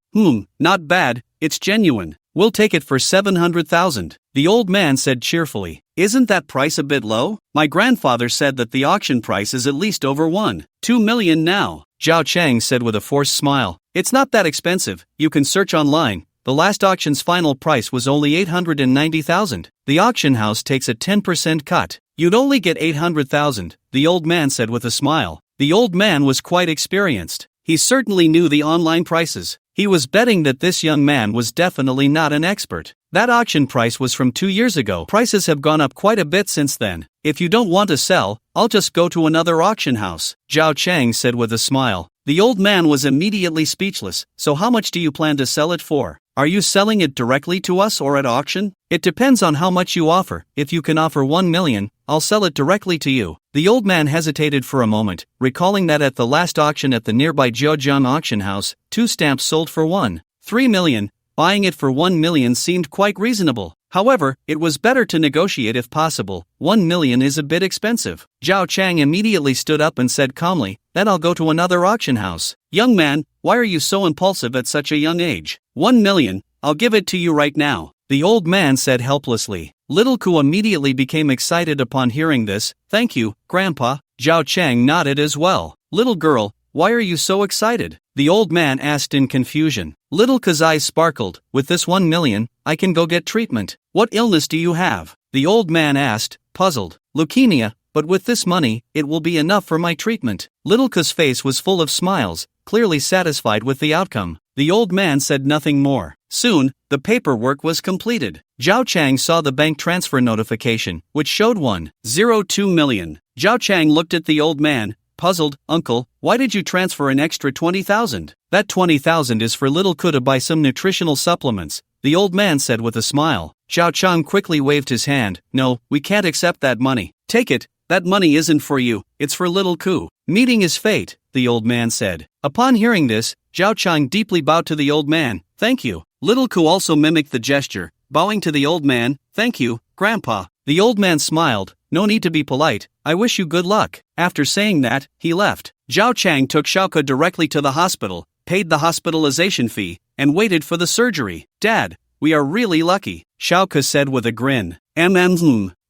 Speaker 1: Not bad, it's genuine. We'll take it for 700,000. The old man said cheerfully. Isn't that price a bit low? My grandfather said that the auction price is at least over 1.2 million now. Zhao Chang said with a forced smile. It's not that expensive, you can search online. The last auction's final price was only 890,000. The auction house takes a 10% cut. You'd only get 800,000, the old man said with a smile. The old man was quite experienced. He certainly knew the online prices. He was betting that this young man was definitely not an expert. That auction price was from 2 years ago. Prices have gone up quite a bit since then. If you don't want to sell, I'll just go to another auction house, Zhao Chang said with a smile. The old man was immediately speechless. So how much do you plan to sell it for? Are you selling it directly to us or at auction? It depends on how much you offer. If you can offer 1 million, I'll sell it directly to you. The old man hesitated for a moment, recalling that at the last auction at the nearby Jiujiang auction house, 2 stamps sold for 1.3 million. Buying it for 1 million seemed quite reasonable. However, it was better to negotiate if possible. 1 million is a bit expensive. Zhao Chang immediately stood up and said calmly, then I'll go to another auction house. Young man, why are you so impulsive at such a young age? 1 million, I'll give it to you right now, the old man said helplessly. Little Ke immediately became excited upon hearing this. Thank you, Grandpa. Zhao Chang nodded as well. Little girl, why are you so excited? The old man asked in confusion. Little Ke's eyes sparkled. With this 1 million, I can go get treatment. What illness do you have? The old man asked, puzzled. Leukemia, but with this money, it will be enough for my treatment. Little Ke's face was full of smiles, clearly satisfied with the outcome. The old man said nothing more. Soon, the paperwork was completed. Zhao Chang saw the bank transfer notification, which showed 1.02 million. Zhao Chang looked at the old man, puzzled. Uncle, why did you transfer an extra 20,000? That 20,000 is for Little Ke to buy some nutritional supplements, the old man said with a smile. Zhao Chang quickly waved his hand. No, we can't accept that money. Take it, that money isn't for you, it's for Little Ke. Meeting his fate, the old man said. Upon hearing this, Zhao Chang deeply bowed to the old man. Thank you. Little Ke also mimicked the gesture, bowing to the old man. Thank you, Grandpa. The old man smiled. No need to be polite, I wish you good luck. After saying that, he left. Zhao Chang took Xiaoke directly to the hospital, paid the hospitalization fee, and waited for the surgery. Dad, we are really lucky, Xiao Ke said with a grin.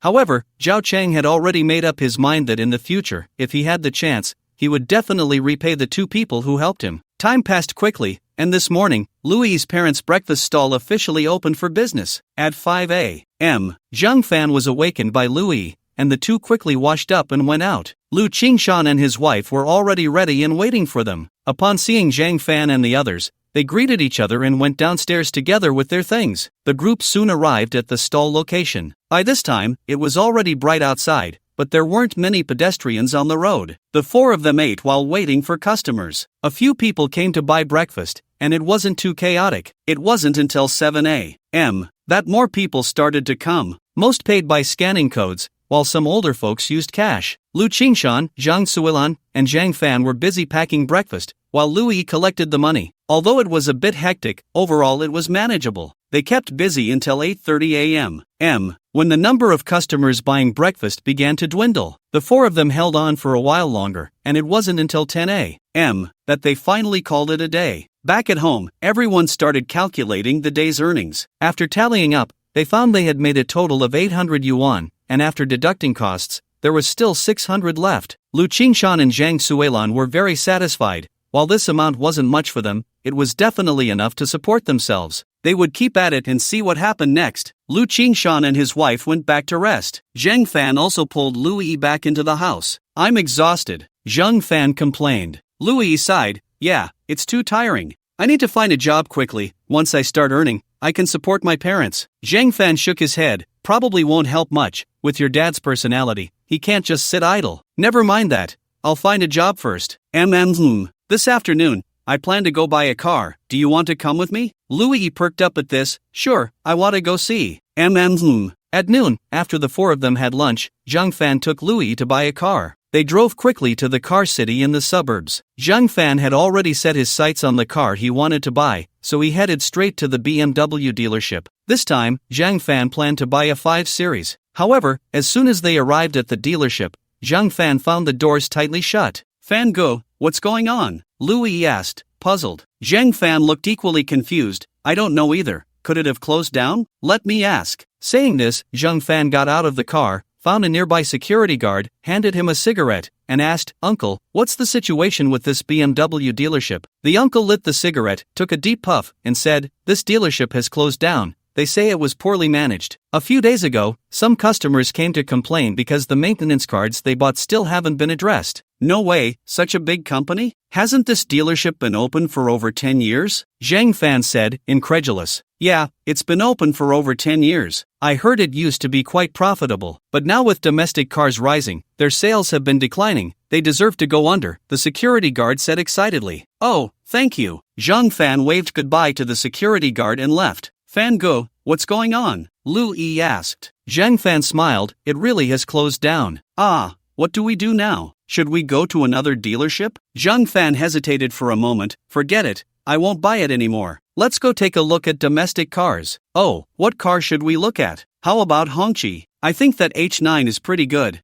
Speaker 1: However, Zhao Chang had already made up his mind that in the future, if he had the chance, he would definitely repay the two people who helped him. Time passed quickly, and this morning, Louis's parents' breakfast stall officially opened for business. At 5 a.m., Zhang Fan was awakened by Louis, and the two quickly washed up and went out. Lu Qingshan and his wife were already ready and waiting for them. Upon seeing Zhang Fan and the others, they greeted each other and went downstairs together with their things. The group soon arrived at the stall location. By this time, it was already bright outside, but there weren't many pedestrians on the road. The four of them ate while waiting for customers. A few people came to buy breakfast, and it wasn't too chaotic. It wasn't until 7 a.m. that more people started to come. Most paid by scanning codes, while some older folks used cash. Lu Qingshan, Zhang Suilan, and Zhang Fan were busy packing breakfast, while Louis collected the money. Although it was a bit hectic, overall it was manageable. They kept busy until 8:30 a.m. when the number of customers buying breakfast began to dwindle. The four of them held on for a while longer, and it wasn't until 10 a.m. that they finally called it a day. Back at home, everyone started calculating the day's earnings. After tallying up, they found they had made a total of 800 yuan, and after deducting costs, there was still 600 left. Lu Qingshan and Zhang Suilan were very satisfied. While this amount wasn't much for them, it was definitely enough to support themselves. They would keep at it and see what happened next. Lu Qingshan and his wife went back to rest. Zhang Fan also pulled Louis back into the house. I'm exhausted, Zhang Fan complained. Louis sighed, yeah, it's too tiring. I need to find a job quickly. Once I start earning, I can support my parents. Zhang Fan shook his head, probably won't help much. With your dad's personality, he can't just sit idle. Never mind that. I'll find a job first. This afternoon, I plan to go buy a car. Do you want to come with me? Louis perked up at this. Sure, I want to go see. At noon, after the four of them had lunch, Zhang Fan took Louis to buy a car. They drove quickly to the car city in the suburbs. Zhang Fan had already set his sights on the car he wanted to buy, so he headed straight to the BMW dealership. This time, Zhang Fan planned to buy a 5 Series. However, as soon as they arrived at the dealership, Zhang Fan found the doors tightly shut. Fan Go, what's going on? Louis asked, puzzled. Zhang Fan looked equally confused. I don't know either. Could it have closed down? Let me ask. Saying this, Zhang Fan got out of the car, found a nearby security guard, handed him a cigarette, and asked, Uncle, what's the situation with this BMW dealership? The uncle lit the cigarette, took a deep puff, and said, this dealership has closed down. They say it was poorly managed. A few days ago, some customers came to complain because the maintenance cards they bought still haven't been addressed. No way, such a big company? Hasn't this dealership been open for over 10 years? Zhang Fan said, incredulous. Yeah, it's been open for over 10 years. I heard it used to be quite profitable, but now with domestic cars rising, their sales have been declining. They deserve to go under, the security guard said excitedly. Oh, thank you. Zhang Fan waved goodbye to the security guard and left. Fan Go, what's going on? Lu Yi asked. Zhang Fan smiled, it really has closed down. Ah, what do we do now? Should we go to another dealership? Zhang Fan hesitated for a moment. Forget it, I won't buy it anymore. Let's go take a look at domestic cars. Oh, what car should we look at? How about Hongqi? I think that H9 is pretty good.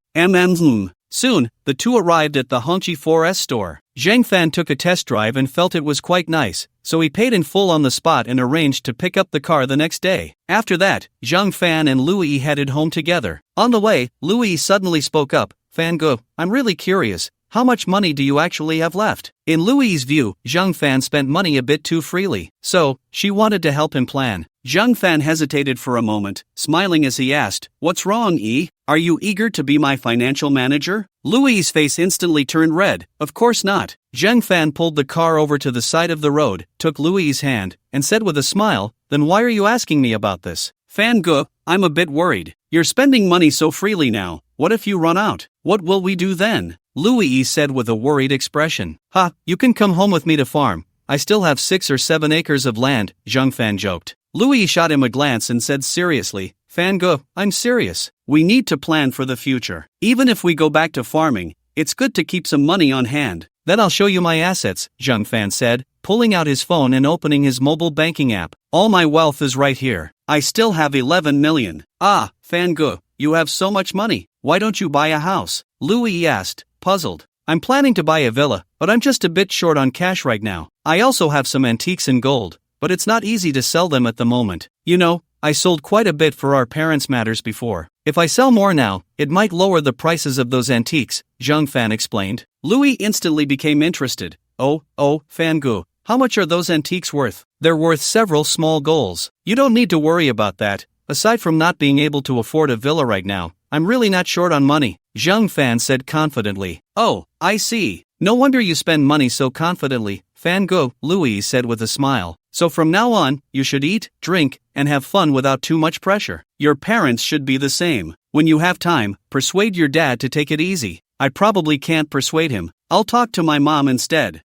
Speaker 1: Soon, the two arrived at the Hongqi 4S store. Zhang Fan took a test drive and felt it was quite nice, so he paid in full on the spot and arranged to pick up the car the next day. After that, Zhang Fan and Louis headed home together. On the way, Louis suddenly spoke up. Fan Go, I'm really curious. How much money do you actually have left? In Louis's view, Zhang Fan spent money a bit too freely, so she wanted to help him plan. Zhang Fan hesitated for a moment, smiling as he asked, what's wrong, Yi? Are you eager to be my financial manager? Louis's face instantly turned red. Of course not. Zhang Fan pulled the car over to the side of the road, took Louis's hand, and said with a smile, then why are you asking me about this? Fan Go, I'm a bit worried. You're spending money so freely now. What if you run out? What will we do then? Louis said with a worried expression. Ha, you can come home with me to farm. I still have 6 or 7 acres of land, Zhang Fan joked. Louis shot him a glance and said seriously, Fan Go, I'm serious. We need to plan for the future. Even if we go back to farming, it's good to keep some money on hand. Then I'll show you my assets, Zhang Fan said, pulling out his phone and opening his mobile banking app. All my wealth is right here. I still have 11 million. Ah, Fan Go, you have so much money. Why don't you buy a house? Louis asked, puzzled. I'm planning to buy a villa, but I'm just a bit short on cash right now. I also have some antiques and gold, but it's not easy to sell them at the moment. You know, I sold quite a bit for our parents' matters before. If I sell more now, it might lower the prices of those antiques, Zhang Fan explained. Louis instantly became interested. Oh, Fangu, how much are those antiques worth? They're worth several small goals. You don't need to worry about that. Aside from not being able to afford a villa right now, I'm really not short on money, Zhang Fan said confidently. Oh, I see. No wonder you spend money so confidently, Fangu, Louis said with a smile. So from now on, you should eat, drink, and have fun without too much pressure. Your parents should be the same. When you have time, persuade your dad to take it easy. I probably can't persuade him. I'll talk to my mom instead.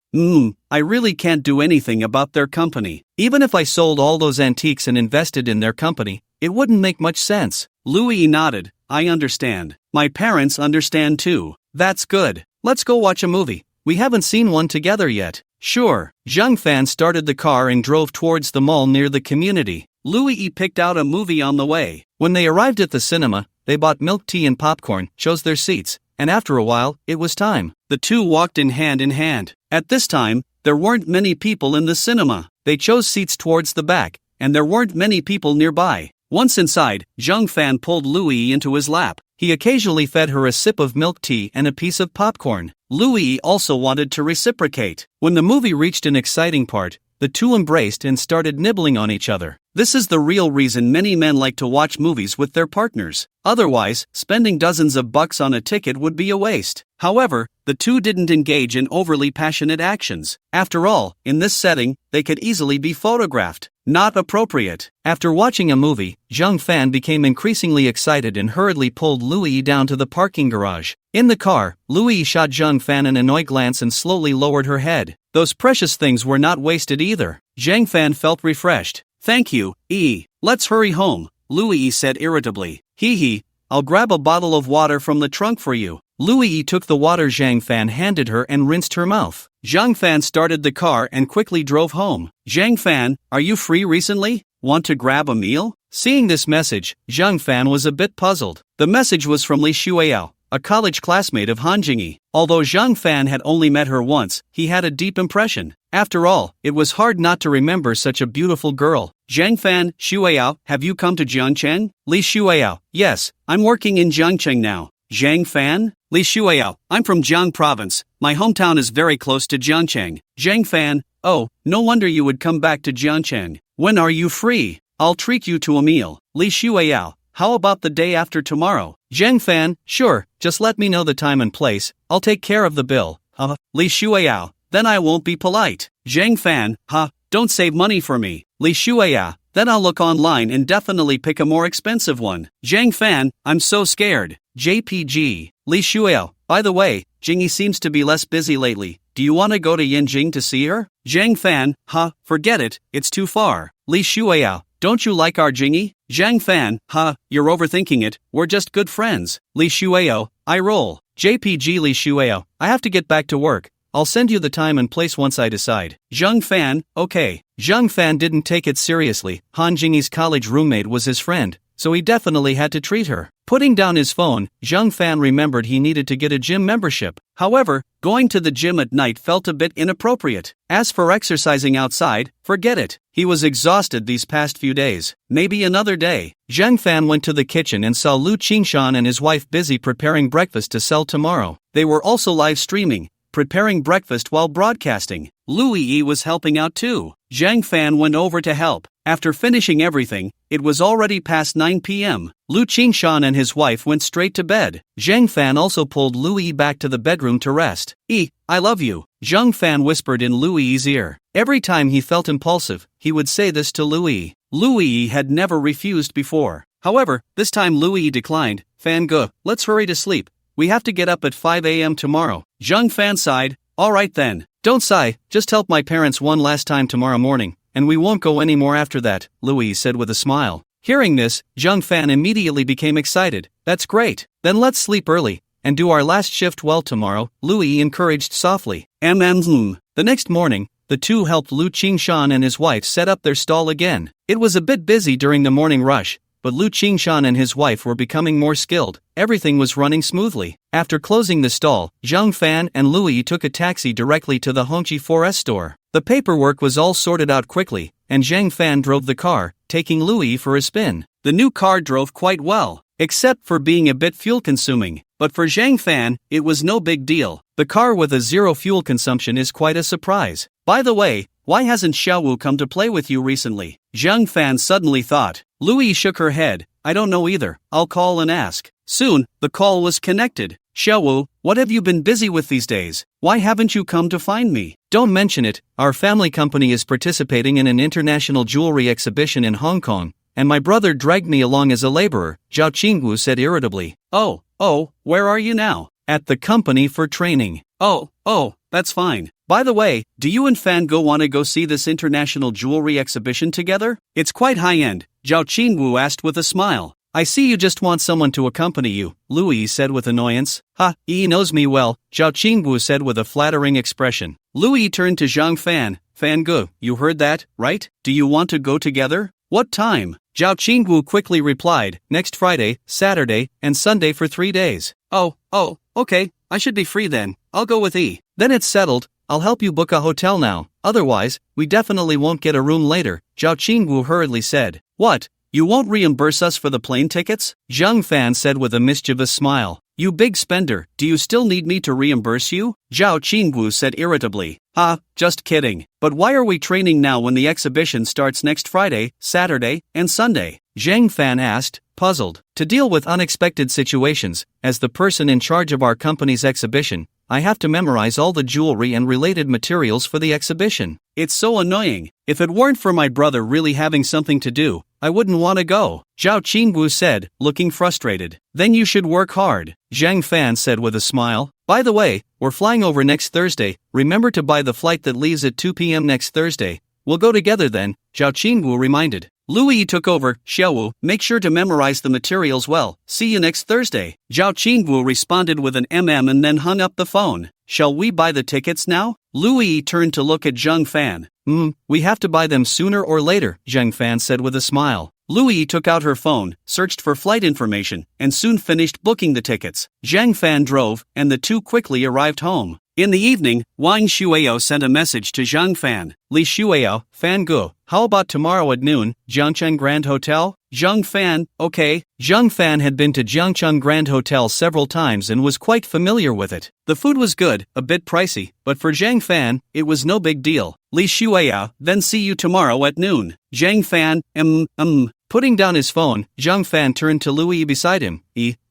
Speaker 1: I really can't do anything about their company. Even if I sold all those antiques and invested in their company, it wouldn't make much sense. Louis nodded. I understand. My parents understand too. That's good. Let's go watch a movie. We haven't seen one together yet. Sure. Zhang Fan started the car and drove towards the mall near the community. Louis picked out a movie on the way. When they arrived at the cinema, they bought milk tea and popcorn, chose their seats, and after a while, it was time. The two walked in hand. At this time, there weren't many people in the cinema. They chose seats towards the back, and there weren't many people nearby. Once inside, Zhang Fan pulled Louis into his lap. He occasionally fed her a sip of milk tea and a piece of popcorn. Louis also wanted to reciprocate. When the movie reached an exciting part, the two embraced and started nibbling on each other. This is the real reason many men like to watch movies with their partners. Otherwise, spending dozens of bucks on a ticket would be a waste. However, the two didn't engage in overly passionate actions. After all, in this setting, they could easily be photographed. Not appropriate. After watching a movie, Zhang Fan became increasingly excited and hurriedly pulled Louis down to the parking garage. In the car, Louis shot Zhang Fan an annoyed glance and slowly lowered her head. Those precious things were not wasted either. Zhang Fan felt refreshed. Thank you, Let's hurry home, Louis said irritably. I'll grab a bottle of water from the trunk for you. Louis took the water Zhang Fan handed her and rinsed her mouth. Zhang Fan started the car and quickly drove home. Zhang Fan, are you free recently? Want to grab a meal? Seeing this message, Zhang Fan was a bit puzzled. The message was from Li Shuiyao, a college classmate of Han Jingyi. Although Zhang Fan had only met her once, he had a deep impression. After all, it was hard not to remember such a beautiful girl. Zhang Fan, Shuiyao, have you come to Jiangcheng? Li Shuiyao, yes, I'm working in Jiangcheng now. Zhang Fan? Li Shuiyao, I'm from Jiang Province. My hometown is very close to Jiangcheng. Zhang Fan, oh, no wonder you would come back to Jiangcheng. When are you free? I'll treat you to a meal. Li Shuiyao, how about the day after tomorrow? Zhang Fan, sure, just let me know the time and place. I'll take care of the bill. Li Shuiyao, then I won't be polite. Zhang Fan, don't save money for me. Li Shuiyao, then I'll look online and definitely pick a more expensive one. Zhang Fan, I'm so scared. JPG. Li Shuiyao, by the way, Jingyi seems to be less busy lately. Do you want to go to Yin Jing to see her? Zhang Fan, forget it, it's too far. Li Shuiyao, don't you like our Jingyi? Zhang Fan, you're overthinking it, we're just good friends. Li Shuiyao, I roll. JPG. Li Shuiyao, I have to get back to work. I'll send you the time and place once I decide. Zhang Fan, okay. Zhang Fan didn't take it seriously. Han Jingyi's college roommate was his friend, so he definitely had to treat her. Putting down his phone, Zhang Fan remembered he needed to get a gym membership. However, going to the gym at night felt a bit inappropriate. As for exercising outside, forget it. He was exhausted these past few days. Maybe another day. Zhang Fan went to the kitchen and saw Lu Qingshan and his wife busy preparing breakfast to sell tomorrow. They were also live streaming, preparing breakfast while broadcasting. Louis was helping out too. Zhang Fan went over to help. After finishing everything, it was already past 9 p.m. Lu Qingshan and his wife went straight to bed. Zhang Fan also pulled Louis back to the bedroom to rest. I love you, Zhang Fan whispered in Louis's ear. Every time he felt impulsive, he would say this to Louis. Louis had never refused before. However, this time Louis declined. Fangu, let's hurry to sleep. We have to get up at 5 a.m. tomorrow. Zhang Fan sighed. Alright then. Don't sigh, just help my parents one last time tomorrow morning, and we won't go any more after that, Louis said with a smile. Hearing this, Zhang Fan immediately became excited. That's great. Then let's sleep early, and do our last shift well tomorrow, Louis encouraged softly. The next morning, the two helped Lu Qingshan and his wife set up their stall again. It was a bit busy during the morning rush, but Lu Qingshan and his wife were becoming more skilled. Everything was running smoothly. After closing the stall, Zhang Fan and Louis took a taxi directly to the Hongqi Forest store. The paperwork was all sorted out quickly, and Zhang Fan drove the car, taking Louis for a spin. The new car drove quite well, except for being a bit fuel-consuming, but for Zhang Fan, it was no big deal. The car with a zero fuel consumption is quite a surprise. By the way, why hasn't Xiaowu come to play with you recently? Zhang Fan suddenly thought. Louis shook her head. I don't know either, I'll call and ask. Soon, the call was connected. Xiaowu, what have you been busy with these days? Why haven't you come to find me? Don't mention it, our family company is participating in an international jewelry exhibition in Hong Kong, and my brother dragged me along as a laborer, Zhao Qingwu said irritably. Oh, where are you now? At the company for training. Oh, that's fine. By the way, do you and Fan Go want to go see this international jewelry exhibition together? It's quite high-end, Zhao Qingwu asked with a smile. I see you just want someone to accompany you, Louis said with annoyance. Ha, he knows me well, Zhao Qingwu said with a flattering expression. Louis turned to Zhang Fan. Fan Ge, you heard that, right? Do you want to go together? What time? Zhao Qingwu quickly replied, next Friday, Saturday, and Sunday for 3 days. Oh, okay, I should be free then, I'll go with E. Then it's settled, I'll help you book a hotel now, otherwise, we definitely won't get a room later, Zhao Qingwu hurriedly said. What? You won't reimburse us for the plane tickets? Zhang Fan said with a mischievous smile. You big spender, do you still need me to reimburse you? Zhao Qingwu said irritably. Just kidding. But why are we training now when the exhibition starts next Friday, Saturday, and Sunday? Zhang Fan asked, puzzled. To deal with unexpected situations, as the person in charge of our company's exhibition, I have to memorize all the jewelry and related materials for the exhibition. It's so annoying. If it weren't for my brother really having something to do, I wouldn't want to go, Zhao Qingwu said, looking frustrated. Then you should work hard, Zhang Fan said with a smile. By the way, we're flying over next Thursday, remember to buy the flight that leaves at 2 p.m. next Thursday. We'll go together then, Zhao Qingwu reminded. Louis took over. Xiaowu, make sure to memorize the materials well. See you next Thursday. Zhao Qingwu responded with an and then hung up the phone. Shall we buy the tickets now? Louis turned to look at Zhang Fan. We have to buy them sooner or later, Zhang Fan said with a smile. Louis took out her phone, searched for flight information, and soon finished booking the tickets. Zhang Fan drove, and the two quickly arrived home. In the evening, Wang Shuao sent a message to Zhang Fan. Li Shuao, Fan Ge, how about tomorrow at noon, Jiangcheng Grand Hotel? Zhang Fan, okay. Zhang Fan had been to Jiangcheng Grand Hotel several times and was quite familiar with it. The food was good, a bit pricey, but for Zhang Fan, it was no big deal. Li Shuao, then see you tomorrow at noon. Zhang Fan, Putting down his phone, Zhang Fan turned to Louis beside him.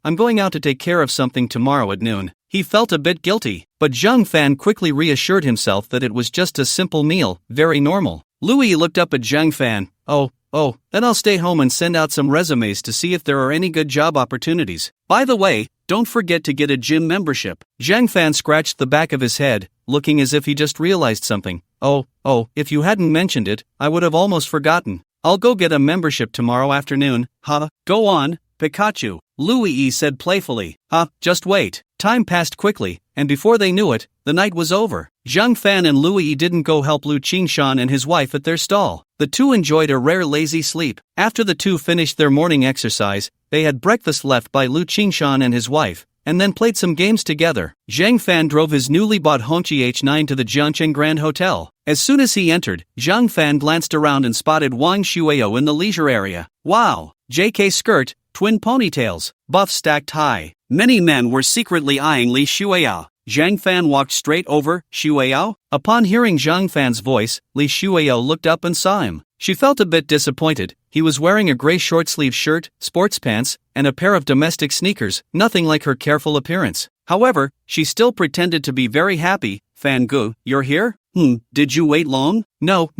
Speaker 1: I'm going out to take care of something tomorrow at noon. He felt a bit guilty, but Zhang Fan quickly reassured himself that it was just a simple meal, very normal. Louis looked up at Zhang Fan. Then I'll stay home and send out some resumes to see if there are any good job opportunities. By the way, don't forget to get a gym membership. Zhang Fan scratched the back of his head, looking as if he just realized something. If you hadn't mentioned it, I would have almost forgotten. I'll go get a membership tomorrow afternoon. Go on, Pikachu, Louis said playfully. Just wait. Time passed quickly, and before they knew it, the night was over. Zhang Fan and Louis didn't go help Lu Qingshan and his wife at their stall. The two enjoyed a rare lazy sleep. After the two finished their morning exercise, they had breakfast left by Lu Qingshan and his wife, and then played some games together. Zhang Fan drove his newly bought Hongqi H9 to the Jiangcheng Grand Hotel. As soon as he entered, Zhang Fan glanced around and spotted Wang Shuao in the leisure area. Wow! JK skirt, twin ponytails, buff stacked high. Many men were secretly eyeing Li Shuao. Zhang Fan walked straight over. Shuao? Upon hearing Zhang Fan's voice, Li Shuao looked up and saw him. She felt a bit disappointed. He was wearing a gray short-sleeve shirt, sports pants, and a pair of domestic sneakers, nothing like her careful appearance. However, she still pretended to be very happy. Fan Ge, you're here? Did you wait long? No,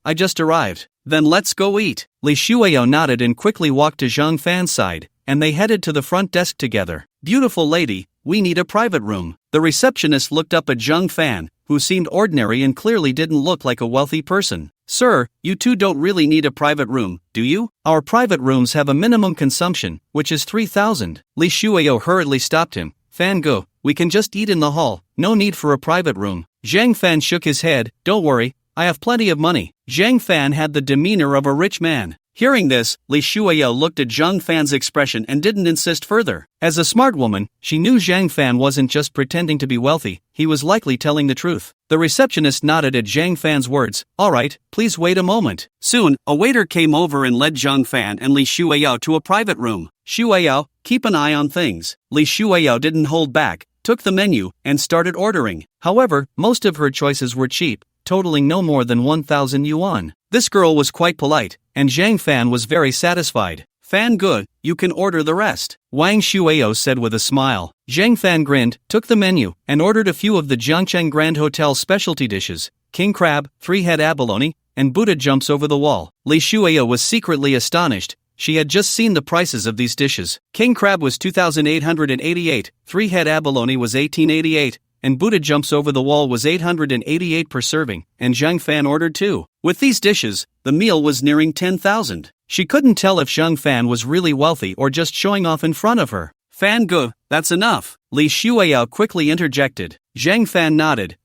Speaker 1: I just arrived. Then let's go eat. Li Shuao nodded and quickly walked to Zhang Fan's side, and they headed to the front desk together. Beautiful lady, we need a private room. The receptionist looked up at Zhang Fan, who seemed ordinary and clearly didn't look like a wealthy person. Sir, you two don't really need a private room, do you? Our private rooms have a minimum consumption, which is 3,000. Li Shuao hurriedly stopped him. Fan Ge, we can just eat in the hall, no need for a private room. Zhang Fan shook his head. Don't worry, I have plenty of money. Zhang Fan had the demeanor of a rich man. Hearing this, Li Shuiao looked at Zhang Fan's expression and didn't insist further. As a smart woman, she knew Zhang Fan wasn't just pretending to be wealthy, he was likely telling the truth. The receptionist nodded at Zhang Fan's words. Alright, please wait a moment. Soon, a waiter came over and led Zhang Fan and Li Shuiao to a private room. Shuiao, keep an eye on things. Li Shuiao didn't hold back, took the menu, and started ordering. However, most of her choices were cheap, totaling no more than 1,000 yuan. This girl was quite polite, and Zhang Fan was very satisfied. Fan good, you can order the rest, Wang Shuiao said with a smile. Zhang Fan grinned, took the menu, and ordered a few of the Jiangcheng Grand Hotel specialty dishes: king crab, three-head abalone, and Buddha jumps over the wall. Li Shuiao was secretly astonished. She had just seen the prices of these dishes. King crab was 2,888, three-head abalone was 1,888, and Buddha jumps over the wall was 888 per serving, and Zhang Fan ordered 2. With these dishes, the meal was nearing 10,000. She couldn't tell if Zhang Fan was really wealthy or just showing off in front of her. Fan Ge, that's enough, Li Shuiao quickly interjected. Zhang Fan nodded.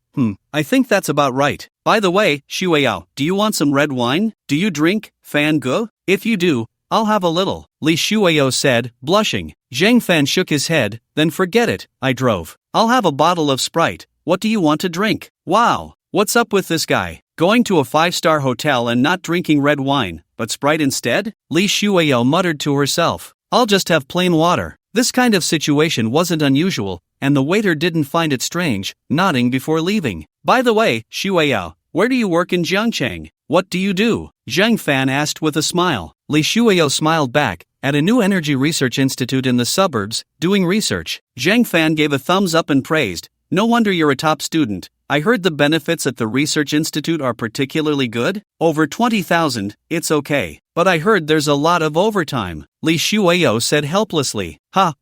Speaker 1: I think that's about right. By the way, Shuiao, do you want some red wine? Do you drink, Fan Ge? If you do, I'll have a little, Li Shuiao said, blushing. Zhang Fan shook his head. Then forget it, I drove. I'll have a bottle of Sprite. What do you want to drink? Wow, what's up with this guy? Going to a 5-star hotel and not drinking red wine, but Sprite instead? Li Shuiao muttered to herself. I'll just have plain water. This kind of situation wasn't unusual, and the waiter didn't find it strange, nodding before leaving. By the way, Shuiao, where do you work in Jiangcheng? What do you do? Zhang Fan asked with a smile. Li Shuiao smiled back. At a new energy research institute in the suburbs, doing research. Zhang Fan gave a thumbs up and praised. No wonder you're a top student. I heard the benefits at the research institute are particularly good. Over 20,000, it's okay. But I heard there's a lot of overtime, Li Shuiao said helplessly.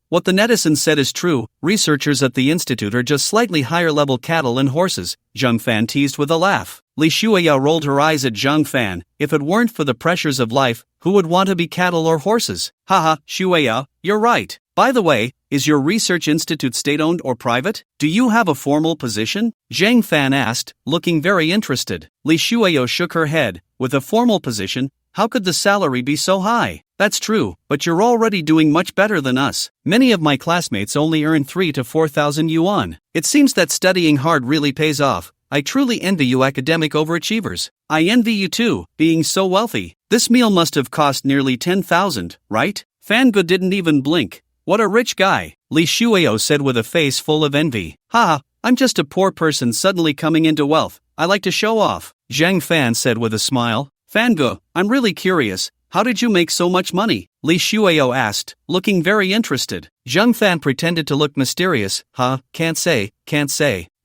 Speaker 1: What the netizens said is true. Researchers at the institute are just slightly higher level cattle and horses, Zhang Fan teased with a laugh. Li Shuiao rolled her eyes at Zhang Fan. If it weren't for the pressures of life, who would want to be cattle or horses? Shuiao, you're right. By the way, is your research institute state-owned or private? Do you have a formal position? Zhang Fan asked, looking very interested. Li Shuiao shook her head. With a formal position, how could the salary be so high? That's true, but you're already doing much better than us. Many of my classmates only earn 3,000 to 4,000 yuan. It seems that studying hard really pays off. I truly envy you academic overachievers. I envy you too, being so wealthy. This meal must have cost nearly 10,000, right? Fan Ge didn't even blink. What a rich guy, Li Shuiao said with a face full of envy. I'm just a poor person suddenly coming into wealth. I like to show off, Zhang Fan said with a smile. Fan Ge, I'm really curious. How did you make so much money? Li Shuiao asked, looking very interested. Zhang Fan pretended to look mysterious. Can't say.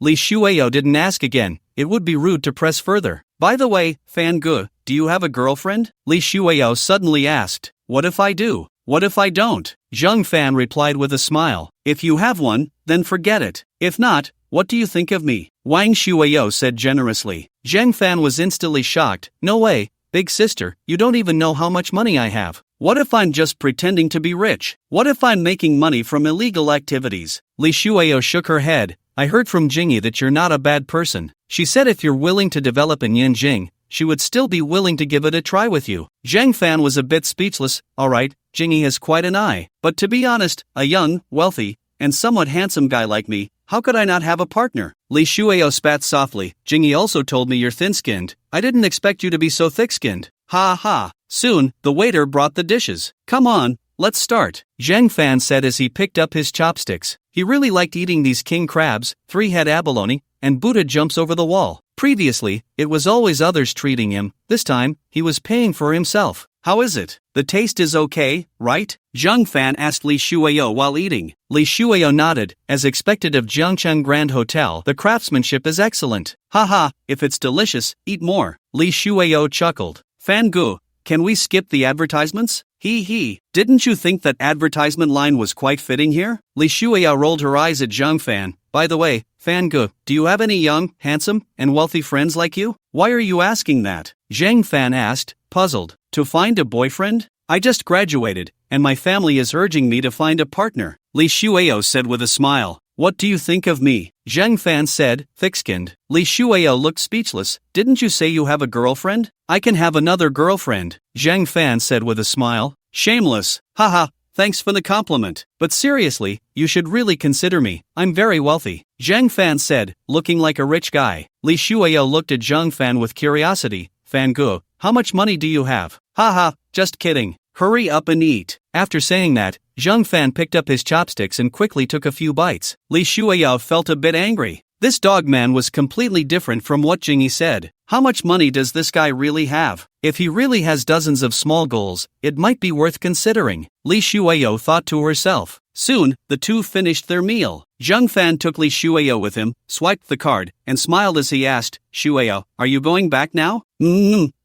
Speaker 1: Li Shuiao didn't ask again. It would be rude to press further. By the way, Fan Ge, do you have a girlfriend? Li Shuiao suddenly asked. What if I do? What if I don't? Zhang Fan replied with a smile. If you have one, then forget it. If not, what do you think of me? Wang Shuiao said generously. Zhang Fan was instantly shocked. No way, big sister, you don't even know how much money I have. What if I'm just pretending to be rich? What if I'm making money from illegal activities? Li Shuiao shook her head. I heard from Jingyi that you're not a bad person. She said if you're willing to develop in Yin Jing, she would still be willing to give it a try with you. Zhang Fan was a bit speechless. Alright, Jingyi has quite an eye. But to be honest, a young, wealthy, and somewhat handsome guy like me, how could I not have a partner? Li Shuiao spat softly. Jingyi also told me you're thin-skinned. I didn't expect you to be so thick-skinned. Soon, the waiter brought the dishes. Come on, let's start, Zhang Fan said as he picked up his chopsticks. He really liked eating these king crabs, three-head abalone, and Buddha jumps over the wall. Previously, it was always others treating him. This time, he was paying for himself. How is it? The taste is okay, right? Zhang Fan asked Li Shuiao while eating. Li Shuiao nodded. As expected of Jiangcheng Grand Hotel, the craftsmanship is excellent. If it's delicious, eat more. Li Shuiao chuckled. Fan Ge, can we skip the advertisements? Didn't you think that advertisement line was quite fitting here? Li Shuiao rolled her eyes at Zhang Fan. By the way, Fan Ge, do you have any young, handsome, and wealthy friends like you? Why are you asking that? Zhang Fan asked, puzzled. To find a boyfriend? I just graduated, and my family is urging me to find a partner, Li Shuiao said with a smile. what do you think of me? Zhang Fan said, thick-skinned. Li Shuao looked speechless. Didn't you say you have a girlfriend? I can have another girlfriend, Zhang Fan said with a smile. Shameless, haha. Thanks for the compliment. But seriously, you should really consider me. I'm very wealthy, Zhang Fan said, looking like a rich guy. Li Shuao looked at Zhang Fan with curiosity. Fan Gu, how much money do you have? Haha, just kidding. Hurry up and eat. After saying that, Zhang Fan picked up his chopsticks and quickly took a few bites. Li Shuao felt a bit angry. This dog man was completely different from what Jingyi said. How much money does this guy really have? If he really has dozens of small goals, it might be worth considering, Li Shuao thought to herself. Soon, the two finished their meal. Zhang Fan took Li Shuao with him, swiped the card, and smiled as he asked, Shuao, are you going back now?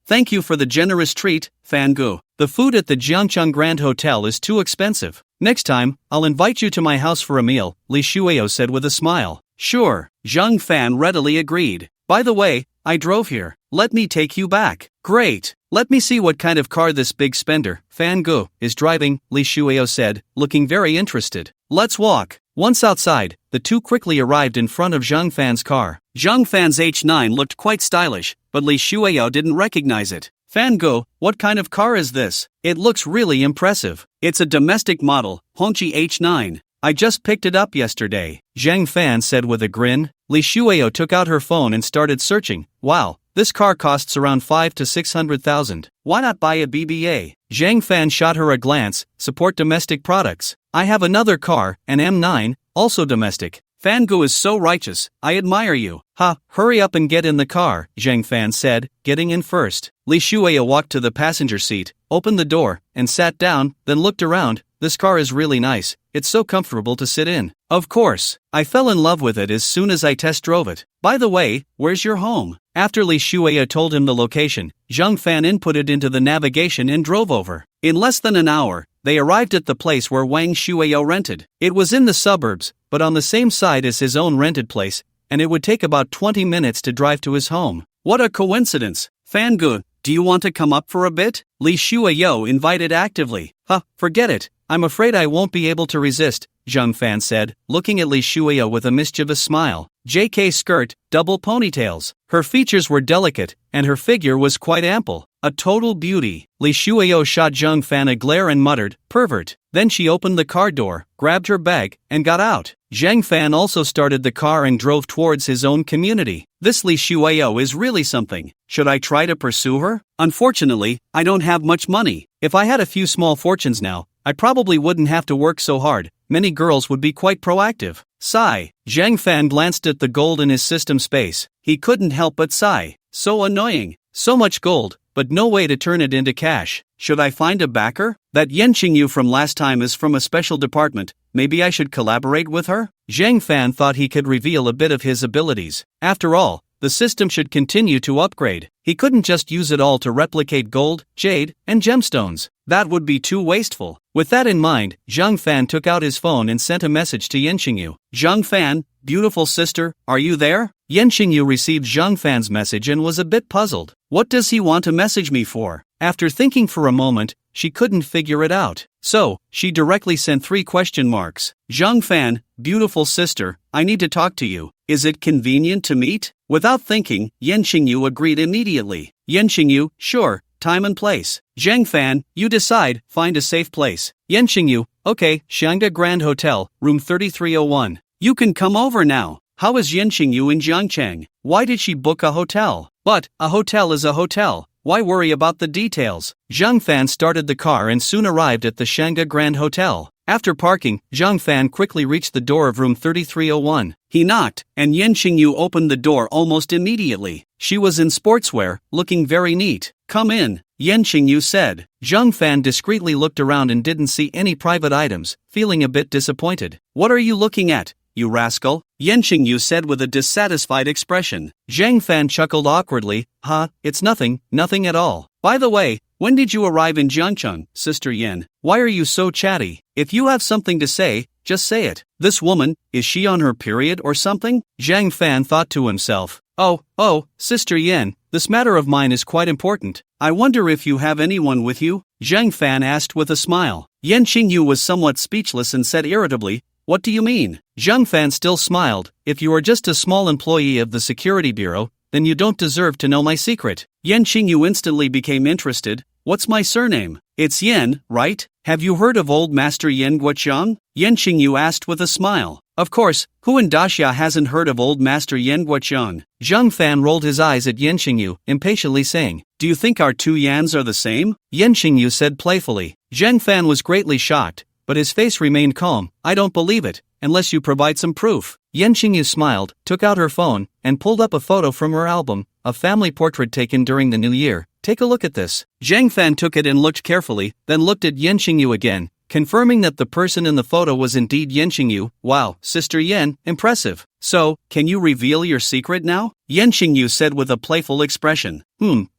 Speaker 1: Thank you for the generous treat, Fan Gu. The food at the Jiangcheng Grand Hotel is too expensive. Next time, I'll invite you to my house for a meal, Li Shuao said with a smile. Sure, Zhang Fan readily agreed. By the way, I drove here. Let me take you back. Great. Let me see what kind of car this big spender, Fan Gu, is driving, Li Shuao said, looking very interested. Let's walk. Once outside, the two quickly arrived in front of Zhang Fan's car. Zhang Fan's H9 looked quite stylish, but Li Shuao didn't recognize it. Fan Gu, what kind of car is this? It looks really impressive. It's a domestic model, Hongqi H9. I just picked it up yesterday, Zhang Fan said with a grin. Li Shuao took out her phone and started searching. Wow, this car costs around 5 to 600,000. Why not buy a BBA? Zhang Fan shot her a glance. Support domestic products. I have another car, an M9, also domestic. Fan Gu is so righteous. I admire you. Hurry up and get in the car, Zhang Fan said, getting in first. Li Shuao walked to the passenger seat, opened the door, and sat down, then looked around. This car is really nice. It's so comfortable to sit in. Of course, I fell in love with it as soon as I test drove it. By the way, where's your home? After Li Shuao told him the location, Zhang Fan inputted into the navigation and drove over. In less than an hour, they arrived at the place where Wang Shuao rented. It was in the suburbs, but on the same side as his own rented place, and it would take about 20 minutes to drive to his home. What a coincidence. Fan Gu, do you want to come up for a bit? Li Shuao invited actively. Forget it. I'm afraid I won't be able to resist, Zhang Fan said, looking at Li Shuao with a mischievous smile. JK skirt, double ponytails. Her features were delicate, and her figure was quite ample. A total beauty. Li Shuao shot Zhang Fan a glare and muttered, pervert. Then she opened the car door, grabbed her bag, and got out. Zhang Fan also started the car and drove towards his own community. This Li Shuao is really something. Should I try to pursue her? Unfortunately, I don't have much money. If I had a few small fortunes now, I probably wouldn't have to work so hard. Many girls would be quite proactive. Sigh. Zhang Fan glanced at the gold in his system space. He couldn't help but sigh. So annoying. So much gold, but no way to turn it into cash. Should I find a backer? That Yin Jing from last time is from a special department. Maybe I should collaborate with her? Zhang Fan thought he could reveal a bit of his abilities. After all, the system should continue to upgrade. He couldn't just use it all to replicate gold, jade, and gemstones. That would be too wasteful. With that in mind, Zhang Fan took out his phone and sent a message to Yin Jing. Zhang Fan, beautiful sister, are you there? Yin Jing received Zhang Fan's message and was a bit puzzled. What does he want to message me for? After thinking for a moment, she couldn't figure it out. So, she directly sent 3 question marks. Zhang Fan, beautiful sister, I need to talk to you. Is it convenient to meet? Without thinking, Yin Jing agreed immediately. Yin Jing, sure, time and place. Zhang Fan, you decide, find a safe place. Yin Jing, okay, Shangda Grand Hotel, room 3301. You can come over now. How is Yin Jing in Jiangcheng? Why did she book a hotel? But, a hotel is a hotel. Why worry about the details? Zhang Fan started the car and soon arrived at the Shangda Grand Hotel. After parking, Zhang Fan quickly reached the door of room 3301. He knocked, and Yin Jing opened the door almost immediately. She was in sportswear, looking very neat. Come in, Yin Jing said. Zhang Fan discreetly looked around and didn't see any private items, feeling a bit disappointed. What are you looking at, you rascal? Yin Jing said with a dissatisfied expression. Zhang Fan chuckled awkwardly. It's nothing at all. By the way, when did you arrive in Jiangcheng, Sister Yin? Why are you so chatty? If you have something to say, just say it. This woman, is she on her period or something? Zhang Fan thought to himself. Oh, Sister Yin, this matter of mine is quite important. I wonder if you have anyone with you? Zhang Fan asked with a smile. Yin Jing was somewhat speechless and said irritably, What do you mean? Zhang Fan still smiled. If you are just a small employee of the security bureau, then you don't deserve to know my secret. Yan Qingyu instantly became interested. What's my surname? It's Yen, right? Have you heard of old master Yen Guoqiang? Yan Qingyu asked with a smile. Of course, who in Daxia hasn't heard of old master Yen Guoqiang? Zhang Fan rolled his eyes at Yan Qingyu, impatiently saying, Do you think our two Yans are the same? Yan Qingyu said playfully. Zhang Fan was greatly shocked, but his face remained calm. I don't believe it, unless you provide some proof. Yan Qingyu smiled, took out her phone, and pulled up a photo from her album, a family portrait taken during the new year. Take a look at this. Zhang Fan took it and looked carefully, then looked at Yan Qingyu again, confirming that the person in the photo was indeed Yan Qingyu. Wow, Sister Yan, impressive. So, can you reveal your secret now? Yan Qingyu said with a playful expression.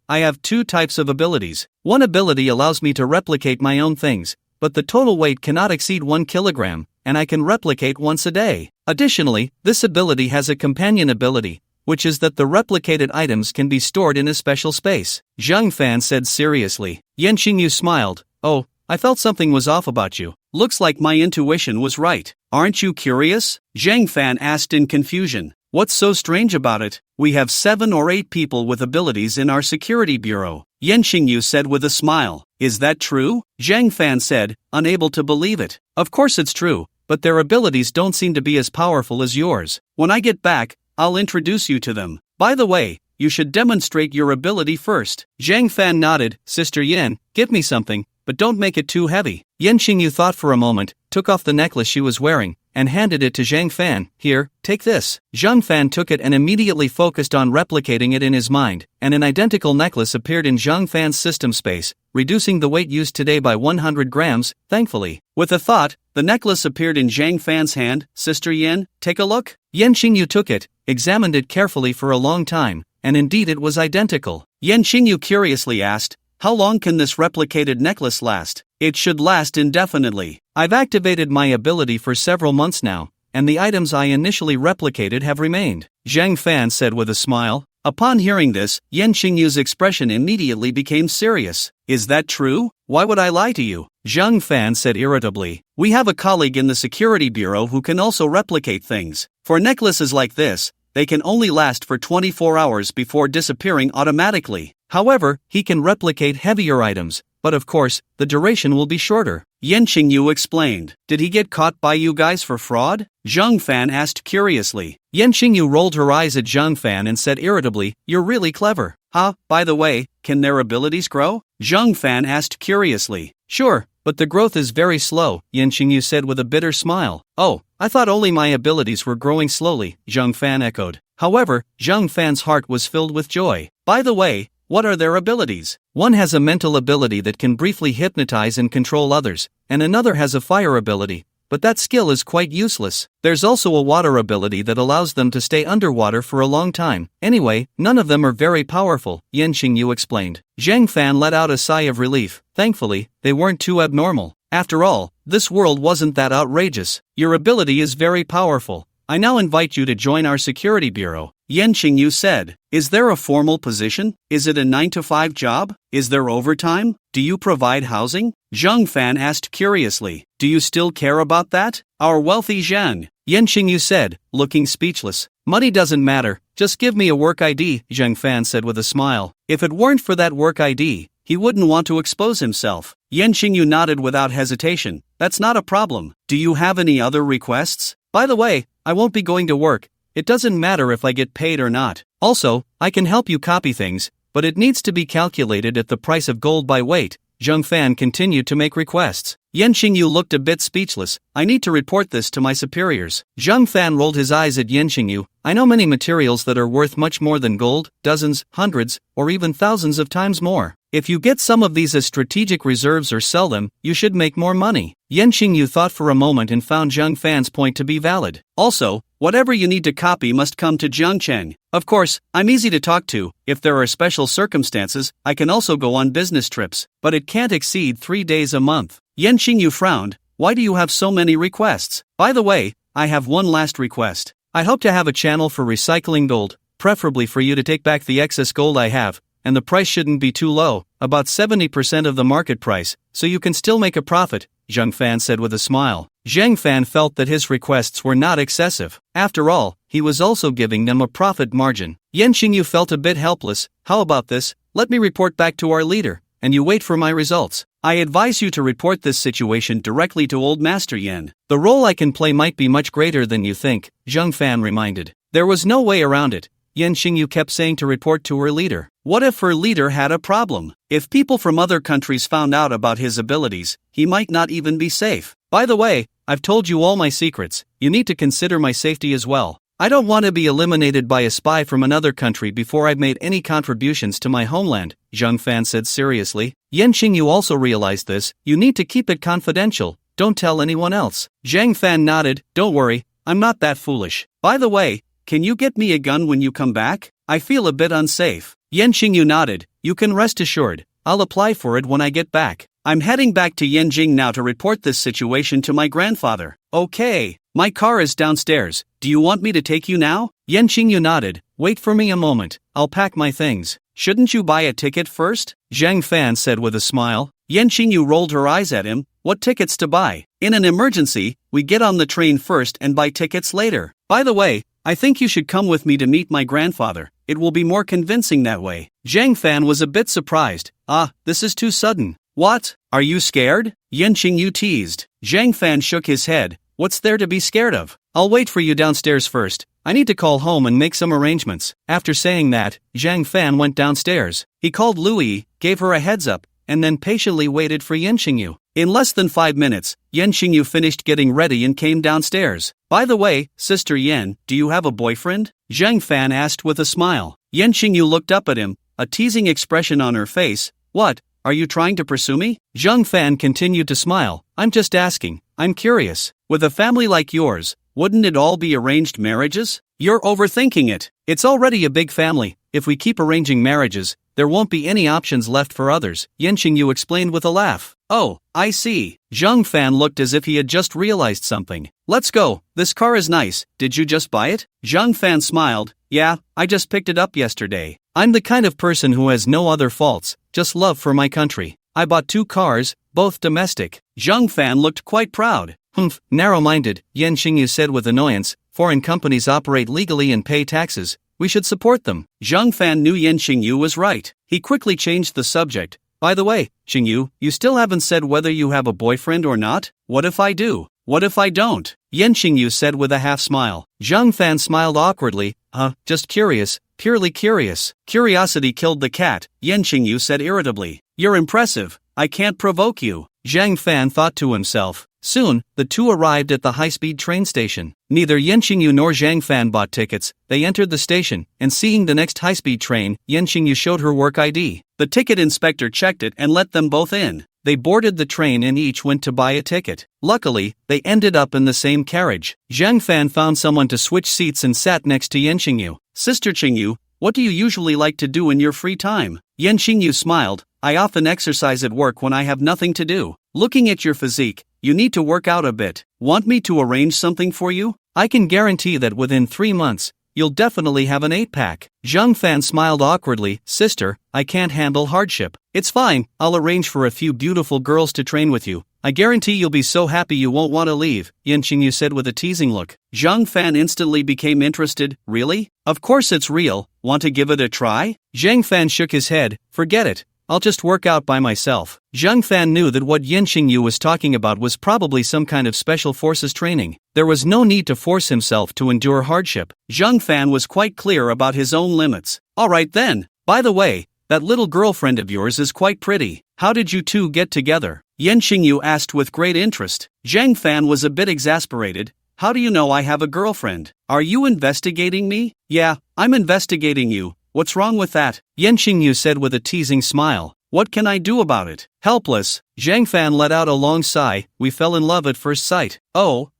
Speaker 1: I have two types of abilities. One ability allows me to replicate my own things, but the total weight cannot exceed 1 kilogram, and I can replicate once a day. Additionally, this ability has a companion ability, which is that the replicated items can be stored in a special space. Zhang Fan said seriously. Yan Qingyu smiled. Oh, I felt something was off about you. Looks like my intuition was right. Aren't you curious? Zhang Fan asked in confusion. What's so strange about it? We have 7 or 8 people with abilities in our security bureau. Yan Qingyu said with a smile. Is that true? Zhang Fan said, unable to believe it. Of course it's true, but their abilities don't seem to be as powerful as yours. When I get back, I'll introduce you to them. By the way, you should demonstrate your ability first. Zhang Fan nodded. Sister Yan, give me something, but don't make it too heavy. Yan Qingyu thought for a moment, took off the necklace she was wearing, and handed it to Zhang Fan. Here, take this. Zhang Fan took it and immediately focused on replicating it in his mind, and an identical necklace appeared in Zhang Fan's system space, reducing the weight used today by 100 grams, thankfully. With a thought, the necklace appeared in Zhang Fan's hand. Sister Yan, take a look. Yan Qingyu took it, examined it carefully for a long time, and indeed it was identical. Yan Qingyu curiously asked, how long can this replicated necklace last? It should last indefinitely. I've activated my ability for several months now, and the items I initially replicated have remained. Zhang Fan said with a smile. Upon hearing this, Yan Qingyu's expression immediately became serious. Is that true? Why would I lie to you? Zhang Fan said irritably. We have a colleague in the security bureau who can also replicate things. For necklaces like this, they can only last for 24 hours before disappearing automatically. However, he can replicate heavier items, but of course, the duration will be shorter. Yan Qingyu explained. Did he get caught by you guys for fraud? Zhang Fan asked curiously. Yan Qingyu rolled her eyes at Zhang Fan and said irritably, You're really clever. By the way, can their abilities grow? Zhang Fan asked curiously. Sure, but the growth is very slow, Yan Qingyu said with a bitter smile. Oh, I thought only my abilities were growing slowly, Zhang Fan echoed. However, Zhang Fan's heart was filled with joy. By the way, what are their abilities? One has a mental ability that can briefly hypnotize and control others, and another has a fire ability, but that skill is quite useless. There's also a water ability that allows them to stay underwater for a long time. Anyway, none of them are very powerful, Yan Qingyu explained. Zhang Fan let out a sigh of relief. Thankfully, they weren't too abnormal. After all, this world wasn't that outrageous. Your ability is very powerful. I now invite you to join our security bureau. Yan Qingyu said. Is there a formal position? Is it a 9-to-5 job? Is there overtime? Do you provide housing? Zhang Fan asked curiously. Do you still care about that? Our wealthy Zhang. Yan Qingyu said, looking speechless. Money doesn't matter, just give me a work ID, Zhang Fan said with a smile. If it weren't for that work ID, he wouldn't want to expose himself. Yan Qingyu nodded without hesitation. That's not a problem. Do you have any other requests? By the way, I won't be going to work. It doesn't matter if I get paid or not. Also, I can help you copy things, but it needs to be calculated at the price of gold by weight. Zhang Fan continued to make requests. Yan Qingyu looked a bit speechless. I need to report this to my superiors. Zhang Fan rolled his eyes at Yan Qingyu. I know many materials that are worth much more than gold, dozens, hundreds, or even thousands of times more. If you get some of these as strategic reserves or sell them, you should make more money. Yan Qingyu thought for a moment and found Zhang Fan's point to be valid. Also, whatever you need to copy must come to Jiangcheng. Of course, I'm easy to talk to. If there are special circumstances, I can also go on business trips, but it can't exceed 3 days a month. Yan Qingyu frowned. Why do you have so many requests? By the way, I have one last request. I hope to have a channel for recycling gold, preferably for you to take back the excess gold I have, and the price shouldn't be too low, about 70% of the market price, so you can still make a profit, Zhang Fan said with a smile. Zhang Fan felt that his requests were not excessive. After all, he was also giving them a profit margin. Yan Xingyu felt a bit helpless. How about this? Let me report back to our leader, and you wait for my results. I advise you to report this situation directly to Old Master Yan. The role I can play might be much greater than you think, Zhang Fan reminded. There was no way around it. Yan Xingyu kept saying to report to her leader. What if her leader had a problem? If people from other countries found out about his abilities, he might not even be safe. By the way, I've told you all my secrets. You need to consider my safety as well. I don't want to be eliminated by a spy from another country before I've made any contributions to my homeland, Zhang Fan said seriously. Yan Xingyu also realized this. You need to keep it confidential. Don't tell anyone else. Zhang Fan nodded. Don't worry, I'm not that foolish. By the way, can you get me a gun when you come back? I feel a bit unsafe. Yan Xingyu nodded. You can rest assured. I'll apply for it when I get back. I'm heading back to Yin Jing now to report this situation to my grandfather. Okay, my car is downstairs. Do you want me to take you now? Yan Xingyu nodded. Wait for me a moment. I'll pack my things. Shouldn't you buy a ticket first? Zhang Fan said with a smile. Yan Xingyu rolled her eyes at him. What tickets to buy? In an emergency, we get on the train first and buy tickets later. By the way, I think you should come with me to meet my grandfather. It will be more convincing that way. Zhang Fan was a bit surprised. This is too sudden. What? Are you scared? Yan Xingyu teased. Zhang Fan shook his head. What's there to be scared of? I'll wait for you downstairs first. I need to call home and make some arrangements. After saying that, Zhang Fan went downstairs. He called Lui, gave her a heads up, and then patiently waited for Yan Xingyu. In less than 5 minutes, Yan Xingyu finished getting ready and came downstairs. By the way, Sister Yan, do you have a boyfriend? Zhang Fan asked with a smile. Yan Xingyu looked up at him, a teasing expression on her face. What? Are you trying to pursue me? Zhang Fan continued to smile. I'm just asking. I'm curious. With a family like yours, wouldn't it all be arranged marriages? You're overthinking it. It's already a big family. If we keep arranging marriages, there won't be any options left for others, Yan Xingyu explained with a laugh. Oh, I see. Zhang Fan looked as if he had just realized something. Let's go. This car is nice. Did you just buy it? Zhang Fan smiled. Yeah, I just picked it up yesterday. I'm the kind of person who has no other faults, just love for my country. I bought 2 cars, both domestic. Zhang Fan looked quite proud. Narrow-minded, Yan Xingyu said with annoyance. Foreign companies operate legally and pay taxes. We should support them. Zhang Fan knew Yan Xingyu was right. He quickly changed the subject. By the way, Xingyu, you still haven't said whether you have a boyfriend or not? What if I do? What if I don't? Yan Xingyu said with a half smile. Zhang Fan smiled awkwardly. Just curious. Purely curious. Curiosity killed the cat, Yan Xingyu said irritably. You're impressive. I can't provoke you. Zhang Fan thought to himself. Soon, the two arrived at the high-speed train station. Neither Yan Xingyu nor Zhang Fan bought tickets. They entered the station, and seeing the next high-speed train, Yan Xingyu showed her work ID. The ticket inspector checked it and let them both in. They boarded the train and each went to buy a ticket. Luckily, they ended up in the same carriage. Zhang Fan found someone to switch seats and sat next to Yan Xingyu. Sister Xingyu, what do you usually like to do in your free time? Yan Xingyu smiled. I often exercise at work when I have nothing to do. Looking at your physique, you need to work out a bit. Want me to arrange something for you? I can guarantee that within 3 months, you'll definitely have an 8-pack. Zhang Fan smiled awkwardly. Sister, I can't handle hardship. It's fine, I'll arrange for a few beautiful girls to train with you. I guarantee you'll be so happy you won't want to leave, Yan Xingyu said with a teasing look. Zhang Fan instantly became interested. Really? Of course it's real. Want to give it a try? Zhang Fan shook his head. Forget it. I'll just work out by myself. Zhang Fan knew that what Yan Xingyu was talking about was probably some kind of special forces training. There was no need to force himself to endure hardship. Zhang Fan was quite clear about his own limits. Alright then. By the way, that little girlfriend of yours is quite pretty. How did you two get together? Yan Xingyu asked with great interest. Zhang Fan was a bit exasperated. How do you know I have a girlfriend? Are you investigating me? Yeah, I'm investigating you. What's wrong with that? Yan Xingyu said with a teasing smile. What can I do about it? Helpless. Zhang Fan let out a long sigh. We fell in love at first sight. Oh,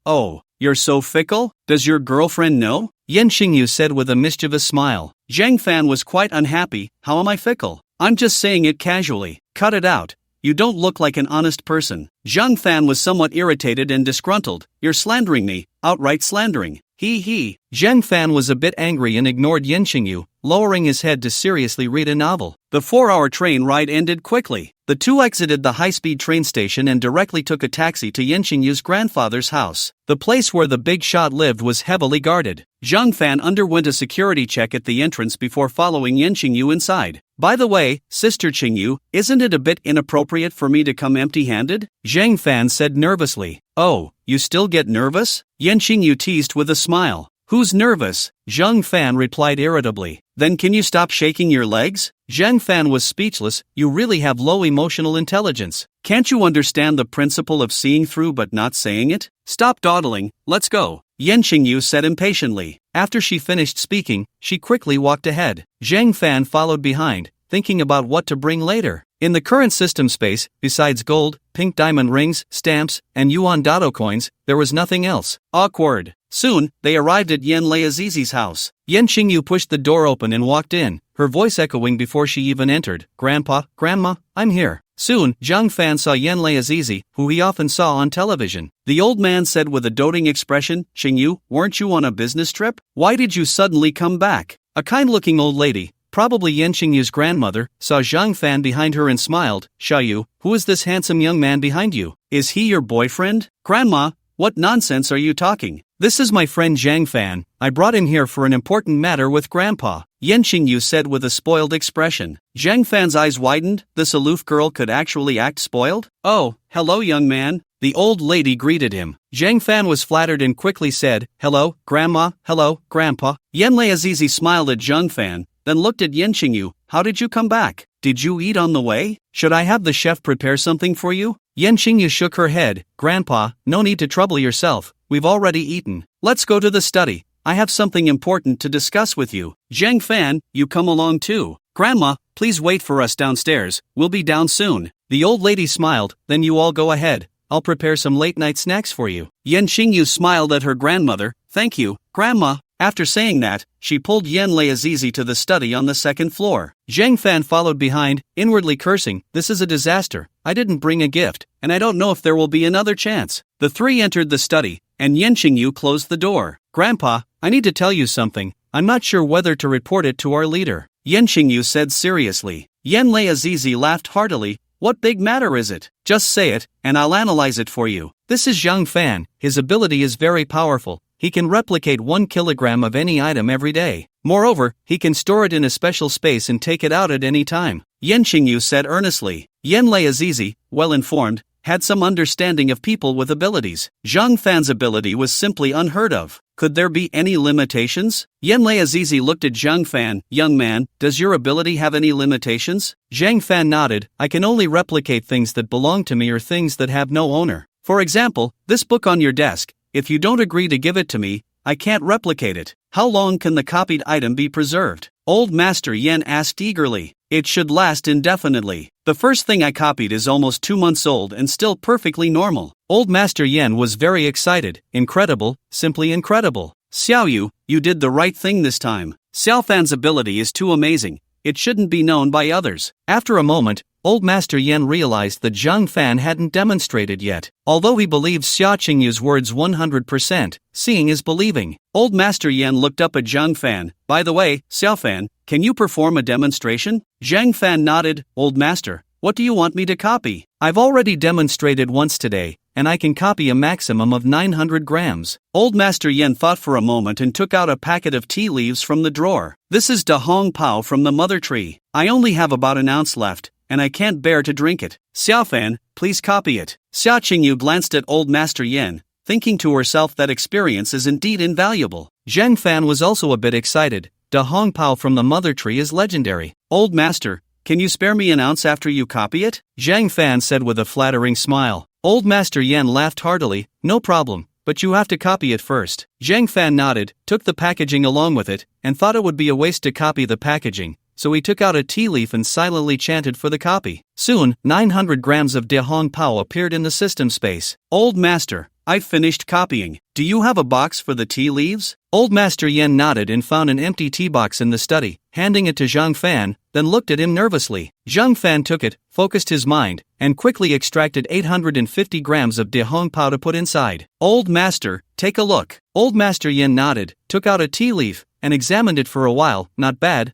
Speaker 1: you're so fickle? Does your girlfriend know? Yan Xingyu said with a mischievous smile. Zhang Fan was quite unhappy. How am I fickle? I'm just saying it casually. Cut it out. You don't look like an honest person. Zhang Fan was somewhat irritated and disgruntled. You're slandering me. Outright slandering. He. Zhang Fan was a bit angry and ignored Yan Xingyu. lowering his head to seriously read a novel. The 4-hour train ride ended quickly. The two exited the high-speed train station and directly took a taxi to Yin Jingyu's grandfather's house. The place where the big shot lived was heavily guarded. Zhang Fan underwent a security check at the entrance before following Yin Jingyu inside. By the way, Sister Qingyu, isn't it a bit inappropriate for me to come empty-handed? Zhang Fan said nervously. Oh, you still get nervous? Yin Jingyu teased with a smile. Who's nervous? Zhang Fan replied irritably. Then can you stop shaking your legs? Zhang Fan was speechless. You really have low emotional intelligence. Can't you understand the principle of seeing through but not saying it? Stop dawdling, let's go, Yin Jingyu said impatiently. After she finished speaking, she quickly walked ahead. Zhang Fan followed behind, thinking about what to bring later. In the current system space, besides gold, pink diamond rings, stamps, and yuan dado coins, there was nothing else. Awkward. Soon, they arrived at Yen Leazizi's house. Yin Jingyu pushed the door open and walked in, her voice echoing before she even entered. Grandpa, Grandma, I'm here. Soon, Zhang Fan saw Yen Leazizi, who he often saw on television. The old man said with a doting expression, Qingyu, weren't you on a business trip? Why did you suddenly come back? A kind-looking old lady, probably Yin Qingyu's grandmother, saw Zhang Fan behind her and smiled. Xiaoyu, who is this handsome young man behind you? Is he your boyfriend? Grandma, what nonsense are you talking? This is my friend Zhang Fan. I brought him here for an important matter with Grandpa, Yin Jingyu said with a spoiled expression. Zhang Fan's eyes widened. This aloof girl could actually act spoiled? Oh, hello young man. The old lady greeted him. Zhang Fan was flattered and quickly said, hello, Grandma, hello, Grandpa. Yen Leazizi smiled at Zhang Fan, then looked at Yin Jingyu. How did you come back? Did you eat on the way? Should I have the chef prepare something for you? Yin Jingyu shook her head. Grandpa, no need to trouble yourself. We've already eaten. Let's go to the study. I have something important to discuss with you. Zhang Fan, you come along too. Grandma, please wait for us downstairs. We'll be down soon. The old lady smiled. Then you all go ahead. I'll prepare some late-night snacks for you. Yin Jingyu smiled at her grandmother. Thank you, Grandma. After saying that, she pulled Yen Leazizi to the study on the second floor. Zhang Fan followed behind, inwardly cursing, this is a disaster. I didn't bring a gift, and I don't know if there will be another chance. The three entered the study, and Yin Jingyu closed the door. Grandpa, I need to tell you something. I'm not sure whether to report it to our leader, Yin Jingyu said seriously. Yen Leazizi laughed heartily. What big matter is it? Just say it, and I'll analyze it for you. This is Zhang Fan. His ability is very powerful. He can replicate 1 kilogram of any item every day. Moreover, he can store it in a special space and take it out at any time, Yin Jingyu said earnestly. Yen Leazizi, well informed, had some understanding of people with abilities. Zhang Fan's ability was simply unheard of. Could there be any limitations? Yen Leazizi looked at Zhang Fan. Young man, does your ability have any limitations? Zhang Fan nodded. I can only replicate things that belong to me or things that have no owner. For example, this book on your desk. If you don't agree to give it to me, I can't replicate it. How long can the copied item be preserved? Old Master Yen asked eagerly. It should last indefinitely. The first thing I copied is almost 2 months old and still perfectly normal. Old Master Yen was very excited. Incredible, simply incredible. Xiaoyu, you did the right thing this time. Xiao Fan's ability is too amazing. It shouldn't be known by others. After a moment, Old Master Yen realized that Zhang Fan hadn't demonstrated yet. Although he believed Xia Qingyu's words 100%, seeing is believing. Old Master Yen looked up at Zhang Fan. By the way, Xiao Fan, can you perform a demonstration? Zhang Fan nodded. Old Master, what do you want me to copy? I've already demonstrated once today, and I can copy a maximum of 900 grams. Old Master Yen thought for a moment and took out a packet of tea leaves from the drawer. This is Da Hong Pao from the mother tree. I only have about an ounce left, and I can't bear to drink it. Xiao Fan, please copy it. Xia Qingyu glanced at Old Master Yen, thinking to herself that experience is indeed invaluable. Zhang Fan was also a bit excited. Da Hong Pao from the mother tree is legendary. Old Master, can you spare me an ounce after you copy it? Zhang Fan said with a flattering smile. Old Master Yen laughed heartily. No problem, but you have to copy it first. Zhang Fan nodded, took the packaging along with it, and thought it would be a waste to copy the packaging. So he took out a tea leaf and silently chanted for the copy. Soon, 900 grams of Da Hong Pao appeared in the system space. Old Master, I've finished copying. Do you have a box for the tea leaves? Old Master Yin nodded and found an empty tea box in the study, handing it to Zhang Fan, then looked at him nervously. Zhang Fan took it, focused his mind, and quickly extracted 850 grams of de hong pao to put inside. Old Master, take a look. Old Master Yin nodded, took out a tea leaf, and examined it for a while. Not bad,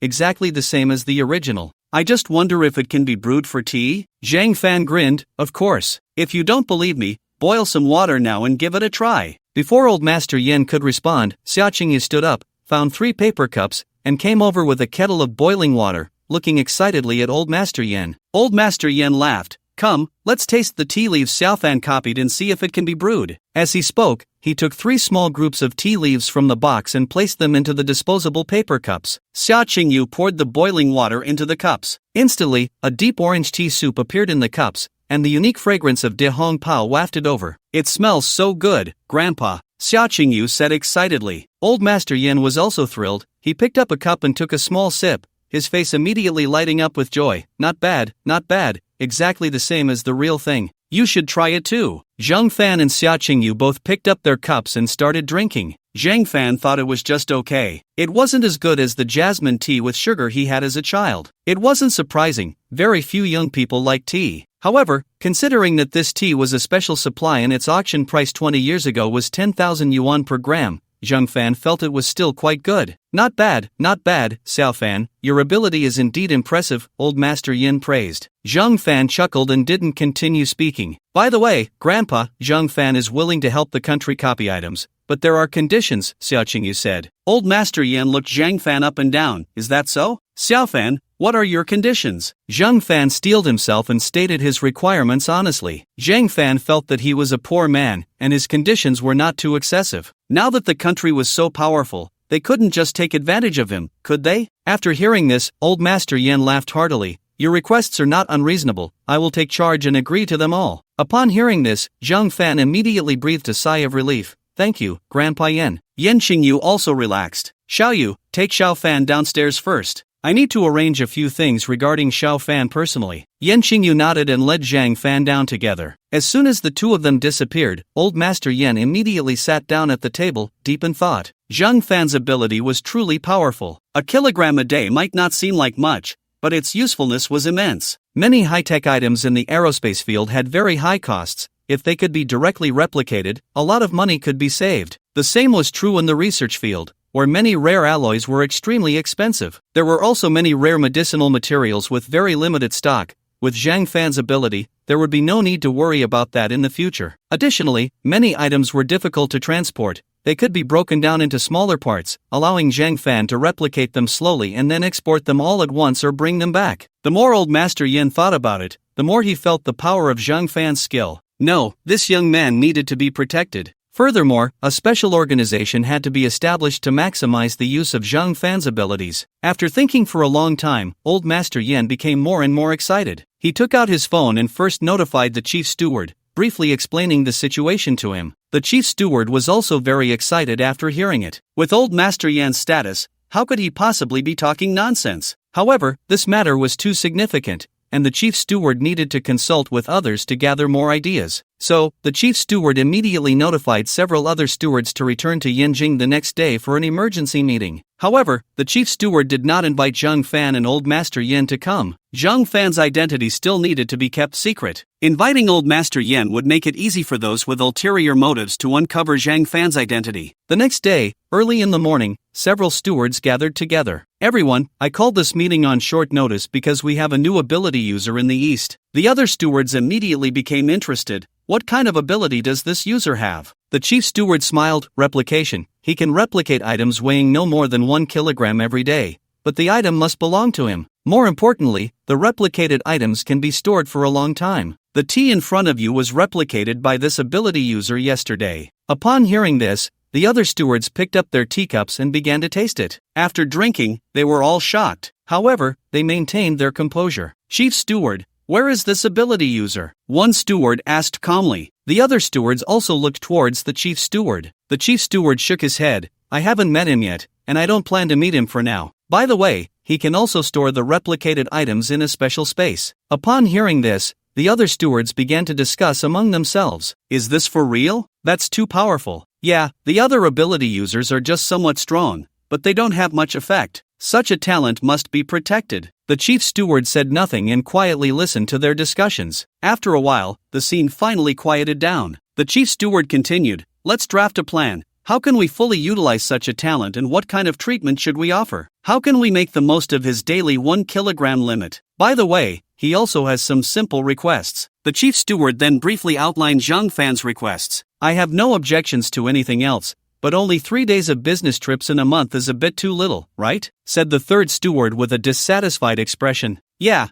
Speaker 1: exactly the same as the original. I just wonder if it can be brewed for tea? Zhang Fan grinned, of course. If you don't believe me, boil some water now and give it a try. Before Old Master Yin could respond, Xia Qingyu stood up, found 3 paper cups, and came over with a kettle of boiling water, looking excitedly at Old Master Yin. Old Master Yin laughed. Come, let's taste the tea leaves Xiao Fan copied and see if it can be brewed. As he spoke, he took 3 small groups of tea leaves from the box and placed them into the disposable paper cups. Xia Qingyu poured the boiling water into the cups. Instantly, a deep orange tea soup appeared in the cups, and the unique fragrance of de hong pao wafted over. It smells so good, Grandpa, Xia Qingyu said excitedly. Old Master Yin was also thrilled. He picked up a cup and took a small sip, his face immediately lighting up with joy. Not bad, exactly the same as the real thing. You should try it too. Zhang Fan and Xia Qingyu both picked up their cups and started drinking. Zhang Fan thought it was just okay. It wasn't as good as the jasmine tea with sugar he had as a child. It wasn't surprising, very few young people like tea. However, considering that this tea was a special supply and its auction price 20 years ago was 10,000 yuan per gram, Zhang Fan felt it was still quite good. Not bad, Xiao Fan, your ability is indeed impressive, Old Master Yin praised. Zhang Fan chuckled and didn't continue speaking. By the way, Grandpa, Zhang Fan is willing to help the country copy items, but there are conditions, Xia Qingyu said. Old Master Yin looked Zhang Fan up and down. Is that so? Xiao Fan, what are your conditions? Zhang Fan steeled himself and stated his requirements honestly. Zhang Fan felt that he was a poor man, and his conditions were not too excessive. Now that the country was so powerful, they couldn't just take advantage of him, could they? After hearing this, Old Master Yin laughed heartily. Your requests are not unreasonable. I will take charge and agree to them all. Upon hearing this, Zhang Fan immediately breathed a sigh of relief. Thank you, Grandpa Yin. Yin Qingyu also relaxed. Xiaoyu, take Xiao Fan downstairs first. I need to arrange a few things regarding Xiao Fan personally. Yin Qingyu nodded and led Zhang Fan down together. As soon as the two of them disappeared, Old Master Yin immediately sat down at the table, deep in thought. Zhang Fan's ability was truly powerful. A kilogram a day might not seem like much, but its usefulness was immense. Many high-tech items in the aerospace field had very high costs. If they could be directly replicated, a lot of money could be saved. The same was true in the research field, where many rare alloys were extremely expensive. There were also many rare medicinal materials with very limited stock. With Zhang Fan's ability, there would be no need to worry about that in the future. Additionally, many items were difficult to transport. They could be broken down into smaller parts, allowing Zhang Fan to replicate them slowly and then export them all at once or bring them back. The more Old Master Yin thought about it, the more he felt the power of Zhang Fan's skill. No, this young man needed to be protected. Furthermore, a special organization had to be established to maximize the use of Zhang Fan's abilities. After thinking for a long time, Old Master Yin became more and more excited. He took out his phone and first notified the chief steward, briefly explaining the situation to him. The chief steward was also very excited after hearing it. With Old Master Yan's status, how could he possibly be talking nonsense? However, this matter was too significant, and the chief steward needed to consult with others to gather more ideas. So, the chief steward immediately notified several other stewards to return to Yin Jing the next day for an emergency meeting. However, the chief steward did not invite Zhang Fan and Old Master Yin to come. Zhang Fan's identity still needed to be kept secret. Inviting Old Master Yin would make it easy for those with ulterior motives to uncover Zhang Fan's identity. The next day, early in the morning, several stewards gathered together. Everyone, I called this meeting on short notice because we have a new ability user in the East. The other stewards immediately became interested. What kind of ability does this user have? The chief steward smiled. Replication. He can replicate items weighing no more than 1 kilogram every day, but the item must belong to him. More importantly, the replicated items can be stored for a long time. The tea in front of you was replicated by this ability user yesterday. Upon hearing this, the other stewards picked up their teacups and began to taste it. After drinking, they were all shocked. However, they maintained their composure. Chief steward, where is this ability user? One steward asked calmly. The other stewards also looked towards the chief steward. The chief steward shook his head. I haven't met him yet, and I don't plan to meet him for now. By the way, he can also store the replicated items in a special space. Upon hearing this, the other stewards began to discuss among themselves. Is this for real? That's too powerful. Yeah, the other ability users are just somewhat strong, but they don't have much effect. Such a talent must be protected. The chief steward said nothing and quietly listened to their discussions. After a while, the scene finally quieted down. The chief steward continued, let's draft a plan. How can we fully utilize such a talent and what kind of treatment should we offer? How can we make the most of his daily 1 kilogram limit? By the way, he also has some simple requests. The chief steward then briefly outlined Zhang Fan's requests. I have no objections to anything else, but only 3 days of business trips in a month is a bit too little, right? Said the third steward with a dissatisfied expression. Yeah,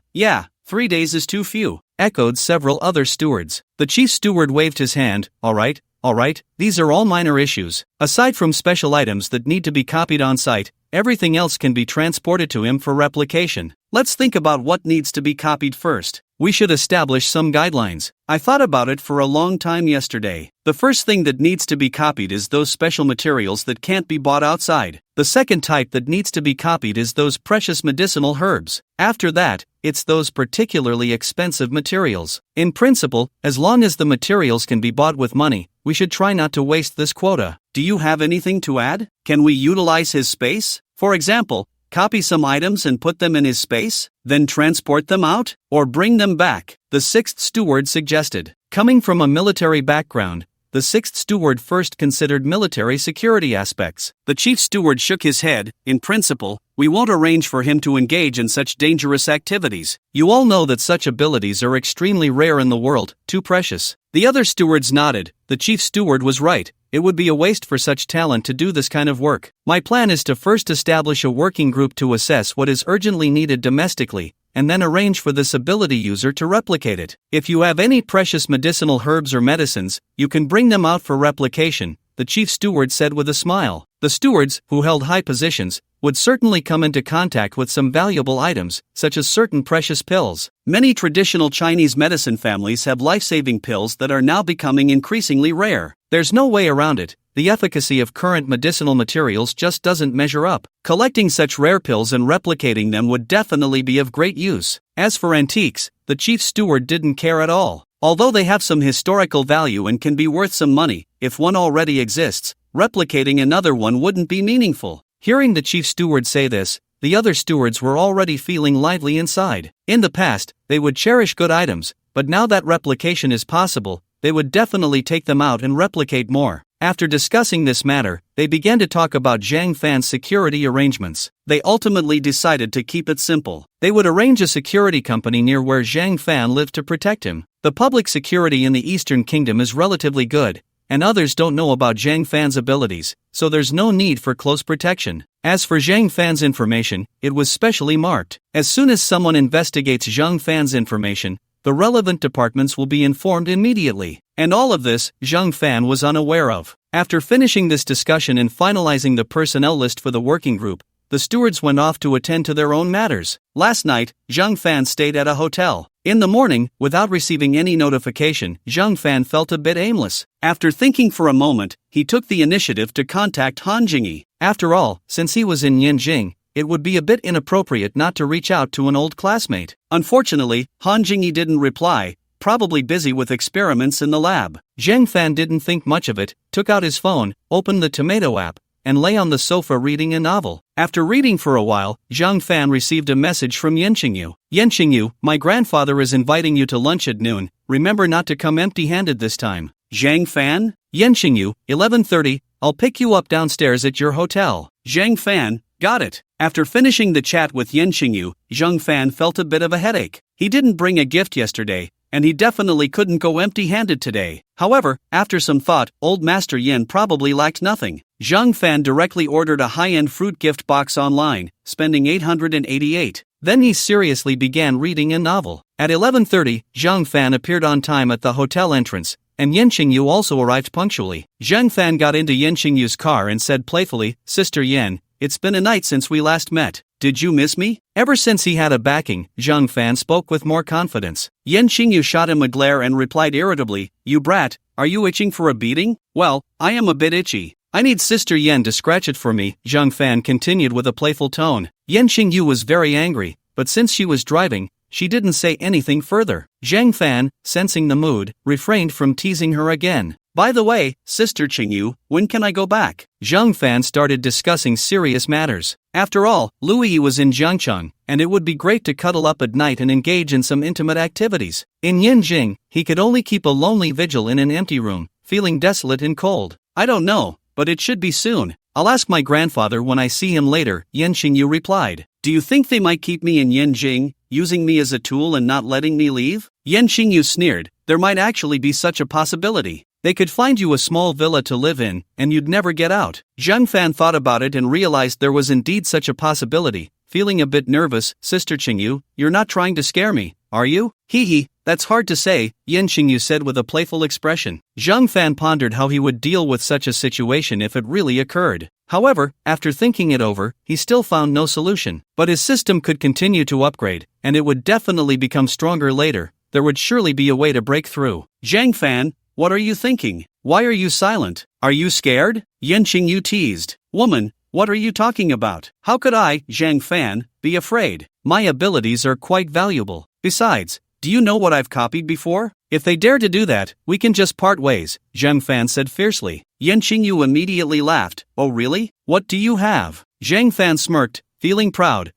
Speaker 1: 3 days is too few, echoed several other stewards. The chief steward waved his hand. All right, these are all minor issues. Aside from special items that need to be copied on site, everything else can be transported to him for replication. Let's think about what needs to be copied first. We should establish some guidelines. I thought about it for a long time yesterday. The first thing that needs to be copied is those special materials that can't be bought outside. The second type that needs to be copied is those precious medicinal herbs. After that, it's those particularly expensive materials. In principle, as long as the materials can be bought with money, we should try not to waste this quota. Do you have anything to add? Can we utilize his space? For example, copy some items and put them in his space, then transport them out, or bring them back, the sixth steward suggested. Coming from a military background, the sixth steward first considered military security aspects. The chief steward shook his head. In principle, we won't arrange for him to engage in such dangerous activities. You all know that such abilities are extremely rare in the world, too precious. The other stewards nodded. The chief steward was right. It would be a waste for such talent to do this kind of work. My plan is to first establish a working group to assess what is urgently needed domestically, and then arrange for this ability user to replicate it. If you have any precious medicinal herbs or medicines, you can bring them out for replication, the chief steward said with a smile. The stewards, who held high positions, would certainly come into contact with some valuable items, such as certain precious pills. Many traditional Chinese medicine families have life-saving pills that are now becoming increasingly rare. There's no way around it. The efficacy of current medicinal materials just doesn't measure up. Collecting such rare pills and replicating them would definitely be of great use. As for antiques, the chief steward didn't care at all. Although they have some historical value and can be worth some money, if one already exists, replicating another one wouldn't be meaningful. Hearing the chief steward say this, the other stewards were already feeling lively inside. In the past, they would cherish good items, but now that replication is possible, they would definitely take them out and replicate more. After discussing this matter, they began to talk about Zhang Fan's security arrangements. They ultimately decided to keep it simple. They would arrange a security company near where Zhang Fan lived to protect him. The public security in the Eastern Kingdom is relatively good, and others don't know about Zhang Fan's abilities, so there's no need for close protection. As for Zhang Fan's information, it was specially marked. As soon as someone investigates Zhang Fan's information, the relevant departments will be informed immediately. And all of this, Zhang Fan was unaware of. After finishing this discussion and finalizing the personnel list for the working group, the stewards went off to attend to their own matters. Last night, Zhang Fan stayed at a hotel. In the morning, without receiving any notification, Zhang Fan felt a bit aimless. After thinking for a moment, he took the initiative to contact Han Jingyi. After all, since he was in Yin Jing, it would be a bit inappropriate not to reach out to an old classmate. Unfortunately, Han Jingyi didn't reply, probably busy with experiments in the lab. Zhang Fan didn't think much of it, took out his phone, opened the Tomato app, and lay on the sofa reading a novel. After reading for a while, Zhang Fan received a message from Yen Qingyu. Yen Qingyu, my grandfather is inviting you to lunch at noon. Remember not to come empty-handed this time. Zhang Fan? Yen Qingyu, 11:30, I'll pick you up downstairs at your hotel. Zhang Fan, got it. After finishing the chat with Yen Qingyu, Zhang Fan felt a bit of a headache. He didn't bring a gift yesterday, and he definitely couldn't go empty-handed today. However, after some thought, old Master Yin probably lacked nothing. Zhang Fan directly ordered a high-end fruit gift box online, spending 888. Then he seriously began reading a novel. At 11:30, Zhang Fan appeared on time at the hotel entrance, and Yen Qingyu also arrived punctually. Zhang Fan got into Yen Qingyu's car and said playfully, Sister Yen, it's been a night since we last met. Did you miss me? Ever since he had a backing, Zhang Fan spoke with more confidence. Yen Qingyu shot him a glare and replied irritably, You brat, are you itching for a beating? Well, I am a bit itchy. I need Sister Yen to scratch it for me, Zhang Fan continued with a playful tone. Yen Qingyu was very angry, but since she was driving, She didn't say anything further. Zhang Fan, sensing the mood, refrained from teasing her again. By the way, Sister Qingyu, when can I go back? Zhang Fan started discussing serious matters. After all, Louis was in Jiangcheng, and it would be great to cuddle up at night and engage in some intimate activities. In Yin Jing, he could only keep a lonely vigil in an empty room, feeling desolate and cold. I don't know, but it should be soon. I'll ask my grandfather when I see him later, Yan Qingyu replied. Do you think they might keep me in Yin Jing, using me as a tool and not letting me leave? Yan Qingyu sneered. There might actually be such a possibility. They could find you a small villa to live in, and you'd never get out. Zhang Fan thought about it and realized there was indeed such a possibility. Feeling a bit nervous, Sister Qingyu, you're not trying to scare me, are you? Hee, that's hard to say, Yan Qingyu said with a playful expression. Zhang Fan pondered how he would deal with such a situation if it really occurred. However, after thinking it over, he still found no solution. But his system could continue to upgrade, and it would definitely become stronger later. There would surely be a way to break through. Zhang Fan, what are you thinking? Why are you silent? Are you scared? Yan Qingyu teased. Woman, what are you talking about? How could I, Zhang Fan, be afraid? My abilities are quite valuable. Besides, do you know what I've copied before? If they dare to do that, we can just part ways, Zhang Fan said fiercely. Yan Qingyu immediately laughed. Oh really? What do you have? Zhang Fan smirked, feeling proud.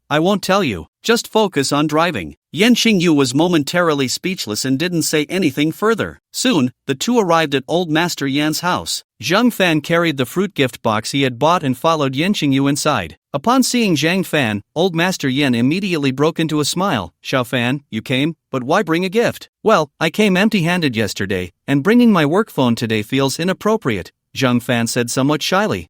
Speaker 1: I won't tell you. Just focus on driving. Yan Qingyu was momentarily speechless and didn't say anything further. Soon, the two arrived at Old Master Yan's house. Zhang Fan carried the fruit gift box he had bought and followed Yan Qingyu inside. Upon seeing Zhang Fan, Old Master Yan immediately broke into a smile. Xiao Fan, you came, but why bring a gift? Well, I came empty-handed yesterday, and bringing my work phone today feels inappropriate, Zhang Fan said somewhat shyly.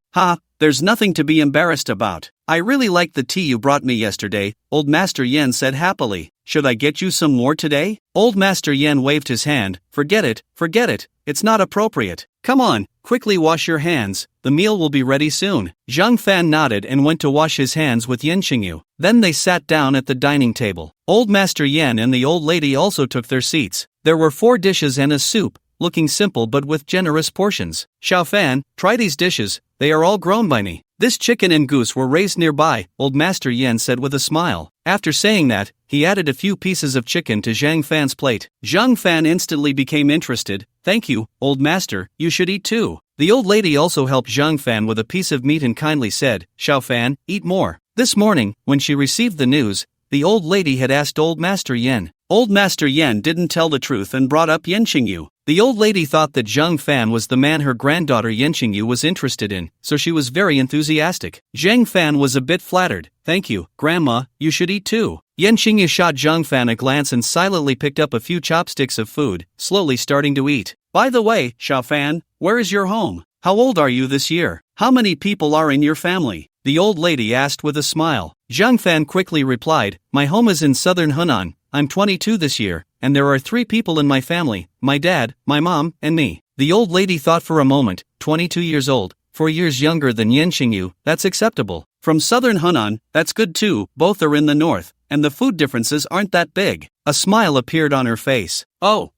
Speaker 1: There's nothing to be embarrassed about. I really liked the tea you brought me yesterday, Old Master Yan said happily. Should I get you some more today? Old Master Yan waved his hand. Forget it, it's not appropriate. Come on, quickly wash your hands, the meal will be ready soon. Zhang Fan nodded and went to wash his hands with Yan Qingyu. Then they sat down at the dining table. Old Master Yan and the old lady also took their seats. There were 4 dishes and a soup, looking simple but with generous portions. Xiao Fan, try these dishes, they are all grown by me. This chicken and goose were raised nearby, Old Master Yan said with a smile. After saying that, he added a few pieces of chicken to Zhang Fan's plate. Zhang Fan instantly became interested. Thank you, Old Master, you should eat too. The old lady also helped Zhang Fan with a piece of meat and kindly said, Xiao Fan, eat more. This morning, when she received the news, the old lady had asked Old Master Yan. Old Master Yan didn't tell the truth and brought up Yan Qingyu. The old lady thought that Zhang Fan was the man her granddaughter Yan Qingyu was interested in, so she was very enthusiastic. Zhang Fan was a bit flattered. Thank you, Grandma, you should eat too. Yan Qingyu shot Zhang Fan a glance and silently picked up a few chopsticks of food, slowly starting to eat. By the way, Xiao Fan, where is your home? How old are you this year? How many people are in your family? The old lady asked with a smile. Zhang Fan quickly replied, my home is in southern Hunan. I'm 22 this year, and there are 3 people in my family, my dad, my mom, and me. The old lady thought for a moment. 22 years old, 4 years younger than Yan Qingyu, that's acceptable. From southern Hunan, that's good too, both are in the north, and the food differences aren't that big. A smile appeared on her face. Oh,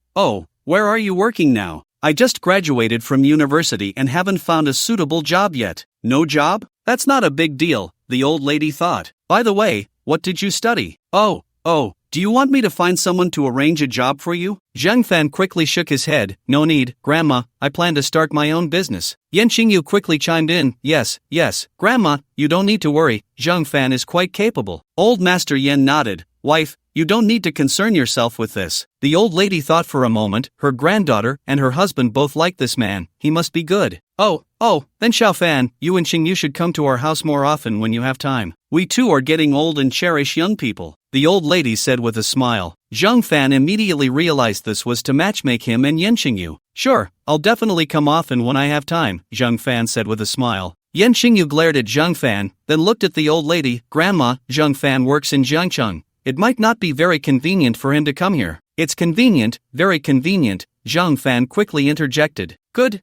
Speaker 1: where are you working now? I just graduated from university and haven't found a suitable job yet. No job? That's not a big deal, the old lady thought. By the way, what did you study? Oh, do you want me to find someone to arrange a job for you? Zhang Fan quickly shook his head. No need, Grandma, I plan to start my own business. Yan Qingyu quickly chimed in. Yes, Grandma, you don't need to worry, Zhang Fan is quite capable. Old Master Yan nodded. Wife, you don't need to concern yourself with this. The old lady thought for a moment. Her granddaughter and her husband both like this man. He must be good. Oh, then Xiao Fan, you and Qingyu should come to our house more often when you have time. We too are getting old and cherish young people, the old lady said with a smile. Zhang Fan immediately realized this was to matchmake him and Yan Qingyu. Sure, I'll definitely come often when I have time, Zhang Fan said with a smile. Yan Qingyu glared at Zhang Fan, then looked at the old lady. Grandma, Zhang Fan works in Jiangcheng. It might not be very convenient for him to come here. It's convenient, very convenient, Zhang Fan quickly interjected. Good.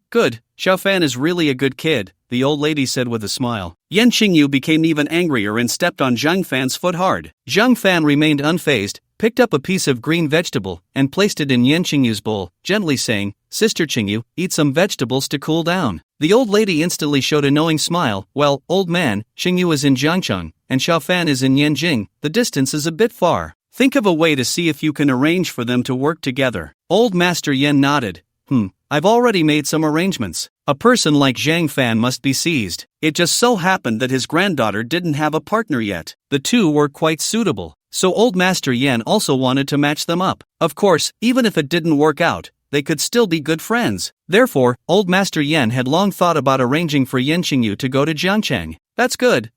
Speaker 1: Xiao Fan is really a good kid, the old lady said with a smile. Yan Qingyu became even angrier and stepped on Zhang Fan's foot hard. Zhang Fan remained unfazed, picked up a piece of green vegetable, and placed it in Yan Qingyu's bowl, gently saying, Sister Qingyu, eat some vegetables to cool down. The old lady instantly showed a knowing smile. Well, old man, Qingyu is in Jiangcheng, and Xiao Fan is in Yin Jing. The distance is a bit far. Think of a way to see if you can arrange for them to work together. Old Master Yin nodded. I've already made some arrangements. A person like Zhang Fan must be seized. It just so happened that his granddaughter didn't have a partner yet. The two were quite suitable, so Old Master Yin also wanted to match them up. Of course, even if it didn't work out, they could still be good friends. Therefore, Old Master Yin had long thought about arranging for Yin Qingyu to go to Jiangcheng. That's good.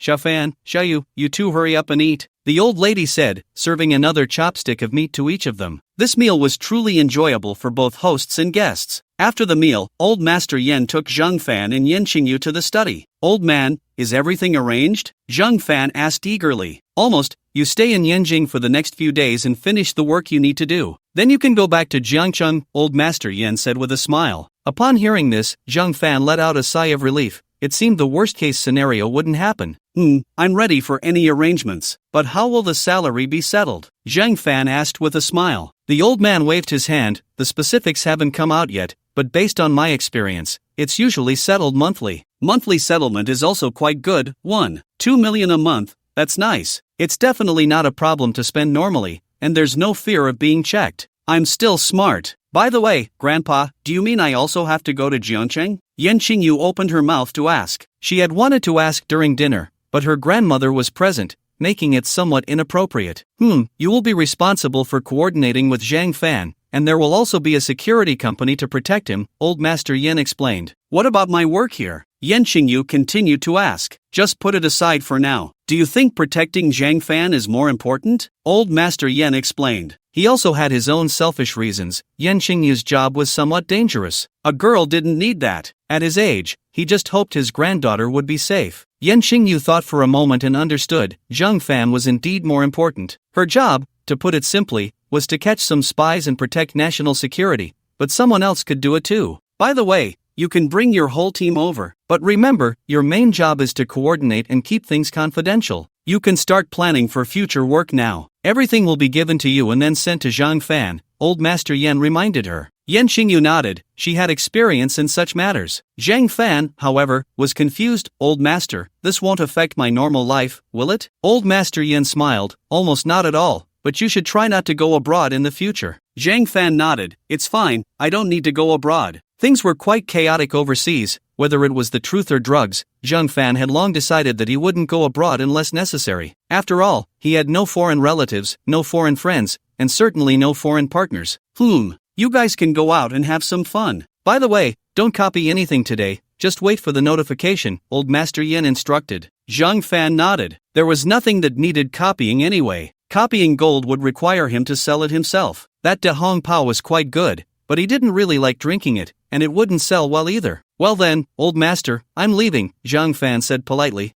Speaker 1: Xiaofan, Xiaoyu, you two hurry up and eat, the old lady said, serving another chopstick of meat to each of them. This meal was truly enjoyable for both hosts and guests. After the meal, Old Master Yin took Zhang Fan and Yin Qingyu to the study. Old man, is everything arranged? Zhang Fan asked eagerly. Almost. You stay in Yin Jing for the next few days and finish the work you need to do. Then you can go back to Jiangcheng, Old Master Yin said with a smile. Upon hearing this, Zhang Fan let out a sigh of relief. It seemed the worst-case scenario wouldn't happen. I'm ready for any arrangements, but how will the salary be settled? Zhang Fan asked with a smile. The old man waved his hand. The specifics haven't come out yet, but based on my experience, it's usually settled monthly. Monthly settlement is also quite good. 1-2 million a month, that's nice. It's definitely not a problem to spend normally, and there's no fear of being checked. I'm still smart. By the way, Grandpa, do you mean I also have to go to Jiangcheng? Yin Qingyu opened her mouth to ask. She had wanted to ask during dinner, but her grandmother was present, making it somewhat inappropriate. You will be responsible for coordinating with Zhang Fan, and there will also be a security company to protect him, Old Master Yin explained. What about my work here? Yin Qingyu continued to ask. Just put it aside for now. Do you think protecting Zhang Fan is more important? Old Master Yin explained. He also had his own selfish reasons. Yin Qingyu's job was somewhat dangerous. A girl didn't need that. At his age, he just hoped his granddaughter would be safe. Yin Qingyu thought for a moment and understood. Zhang Fan was indeed more important. Her job, to put it simply, was to catch some spies and protect national security, but someone else could do it too. By the way, you can bring your whole team over, but remember, your main job is to coordinate and keep things confidential. You can start planning for future work now. Everything will be given to you and then sent to Zhang Fan, Old Master Yin reminded her. Yin Qingyu nodded. She had experience in such matters. Zhang Fan, however, was confused. Old Master, this won't affect my normal life, will it? Old Master Yin smiled. Almost not at all, but you should try not to go abroad in the future. Zhang Fan nodded. It's fine, I don't need to go abroad. Things were quite chaotic overseas. Whether it was the truth or drugs, Zhang Fan had long decided that he wouldn't go abroad unless necessary. After all, he had no foreign relatives, no foreign friends, and certainly no foreign partners. You guys can go out and have some fun. By the way, don't copy anything today, just wait for the notification, Old Master Yin instructed. Zhang Fan nodded. There was nothing that needed copying anyway. Copying gold would require him to sell it himself. That De Hong Pao was quite good, but he didn't really like drinking it, and it wouldn't sell well either. Well then, Old Master, I'm leaving, Zhang Fan said politely.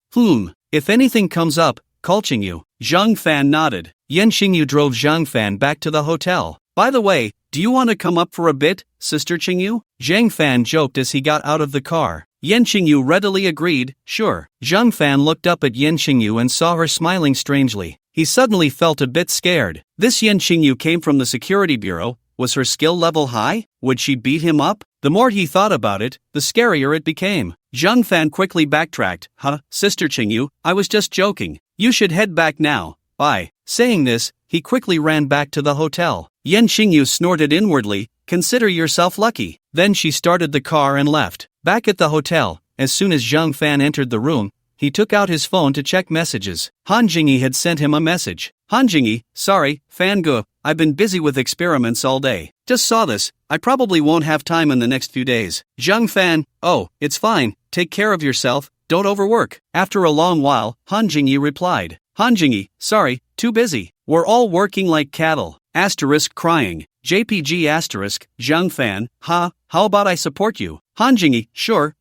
Speaker 1: If anything comes up, call Qingyu. Zhang Fan nodded. Yin Qingyu drove Zhang Fan back to the hotel. By the way, do you want to come up for a bit, Sister Qingyu? Zhang Fan joked as he got out of the car. Yin Qingyu readily agreed, sure. Zhang Fan looked up at Yin Qingyu and saw her smiling strangely. He suddenly felt a bit scared. This Yin Qingyu came from the security bureau. Was her skill level high? Would she beat him up? The more he thought about it, the scarier it became. Zhang Fan quickly backtracked. Sister Qingyu, I was just joking. You should head back now. Bye. Saying this, he quickly ran back to the hotel. Yin Qingyu snorted inwardly. Consider yourself lucky. Then she started the car and left. Back at the hotel, as soon as Zhang Fan entered the room, he took out his phone to check messages. Han Jingyi had sent him a message. Han Jingyi, sorry, Fangu, I've been busy with experiments all day. Just saw this, I probably won't have time in the next few days. Zhang Fan, oh, it's fine, take care of yourself, don't overwork. After a long while, Han Jingyi replied. Han Jingyi, sorry, too busy. We're all working like cattle. Asterisk crying. JPG asterisk, Zhang Fan, how about I support you? Han Jingyi, sure.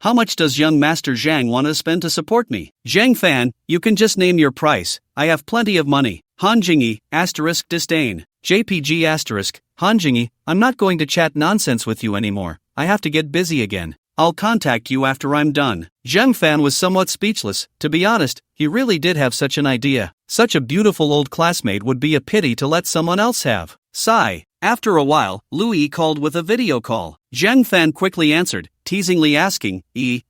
Speaker 1: How much does young Master Zhang want to spend to support me? Zhang Fan, you can just name your price. I have plenty of money. Han Jingyi, asterisk disdain. JPG asterisk, Han Jingyi, I'm not going to chat nonsense with you anymore. I have to get busy again. I'll contact you after I'm done. Zhang Fan was somewhat speechless. To be honest, he really did have such an idea. Such a beautiful old classmate would be a pity to let someone else have. Sigh. After a while, Louis called with a video call. Zhang Fan quickly answered, teasingly asking,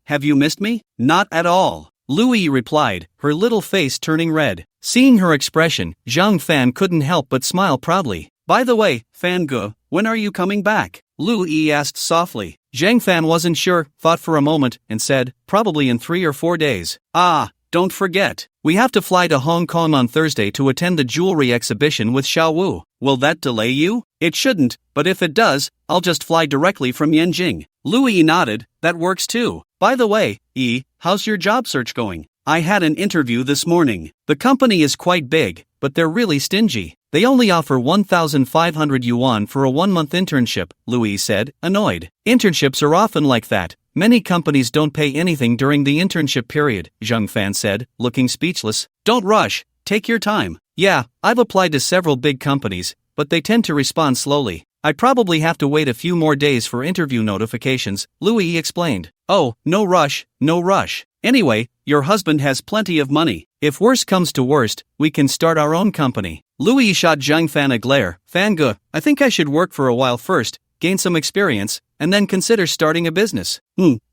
Speaker 1: have you missed me? Not at all. Lu Yi replied, her little face turning red. Seeing her expression, Zhang Fan couldn't help but smile proudly. By the way, Fan Ge, when are you coming back? Lu Yi asked softly. Zhang Fan wasn't sure, thought for a moment, and said, probably in 3 or 4 days. Ah, don't forget. We have to fly to Hong Kong on Thursday to attend the jewelry exhibition with Xiao Wu. Will that delay you? It shouldn't, but if it does, I'll just fly directly from Yin Jing. Lu Yi nodded, that works too. By the way, Yi, how's your job search going? I had an interview this morning. The company is quite big, but they're really stingy. They only offer 1,500 yuan for a 1-month internship, Lu Yi said, annoyed. Internships are often like that. Many companies don't pay anything during the internship period, Zhang Fan said, looking speechless. Don't rush, take your time. Yeah, I've applied to several big companies, but they tend to respond slowly. I probably have to wait a few more days for interview notifications, Lu Yi explained. Oh, no rush, no rush. Anyway, your husband has plenty of money. If worst comes to worst, we can start our own company. Lu Yi shot Zhang Fan a glare. Fan Ge, I think I should work for a while first, gain some experience, and then consider starting a business.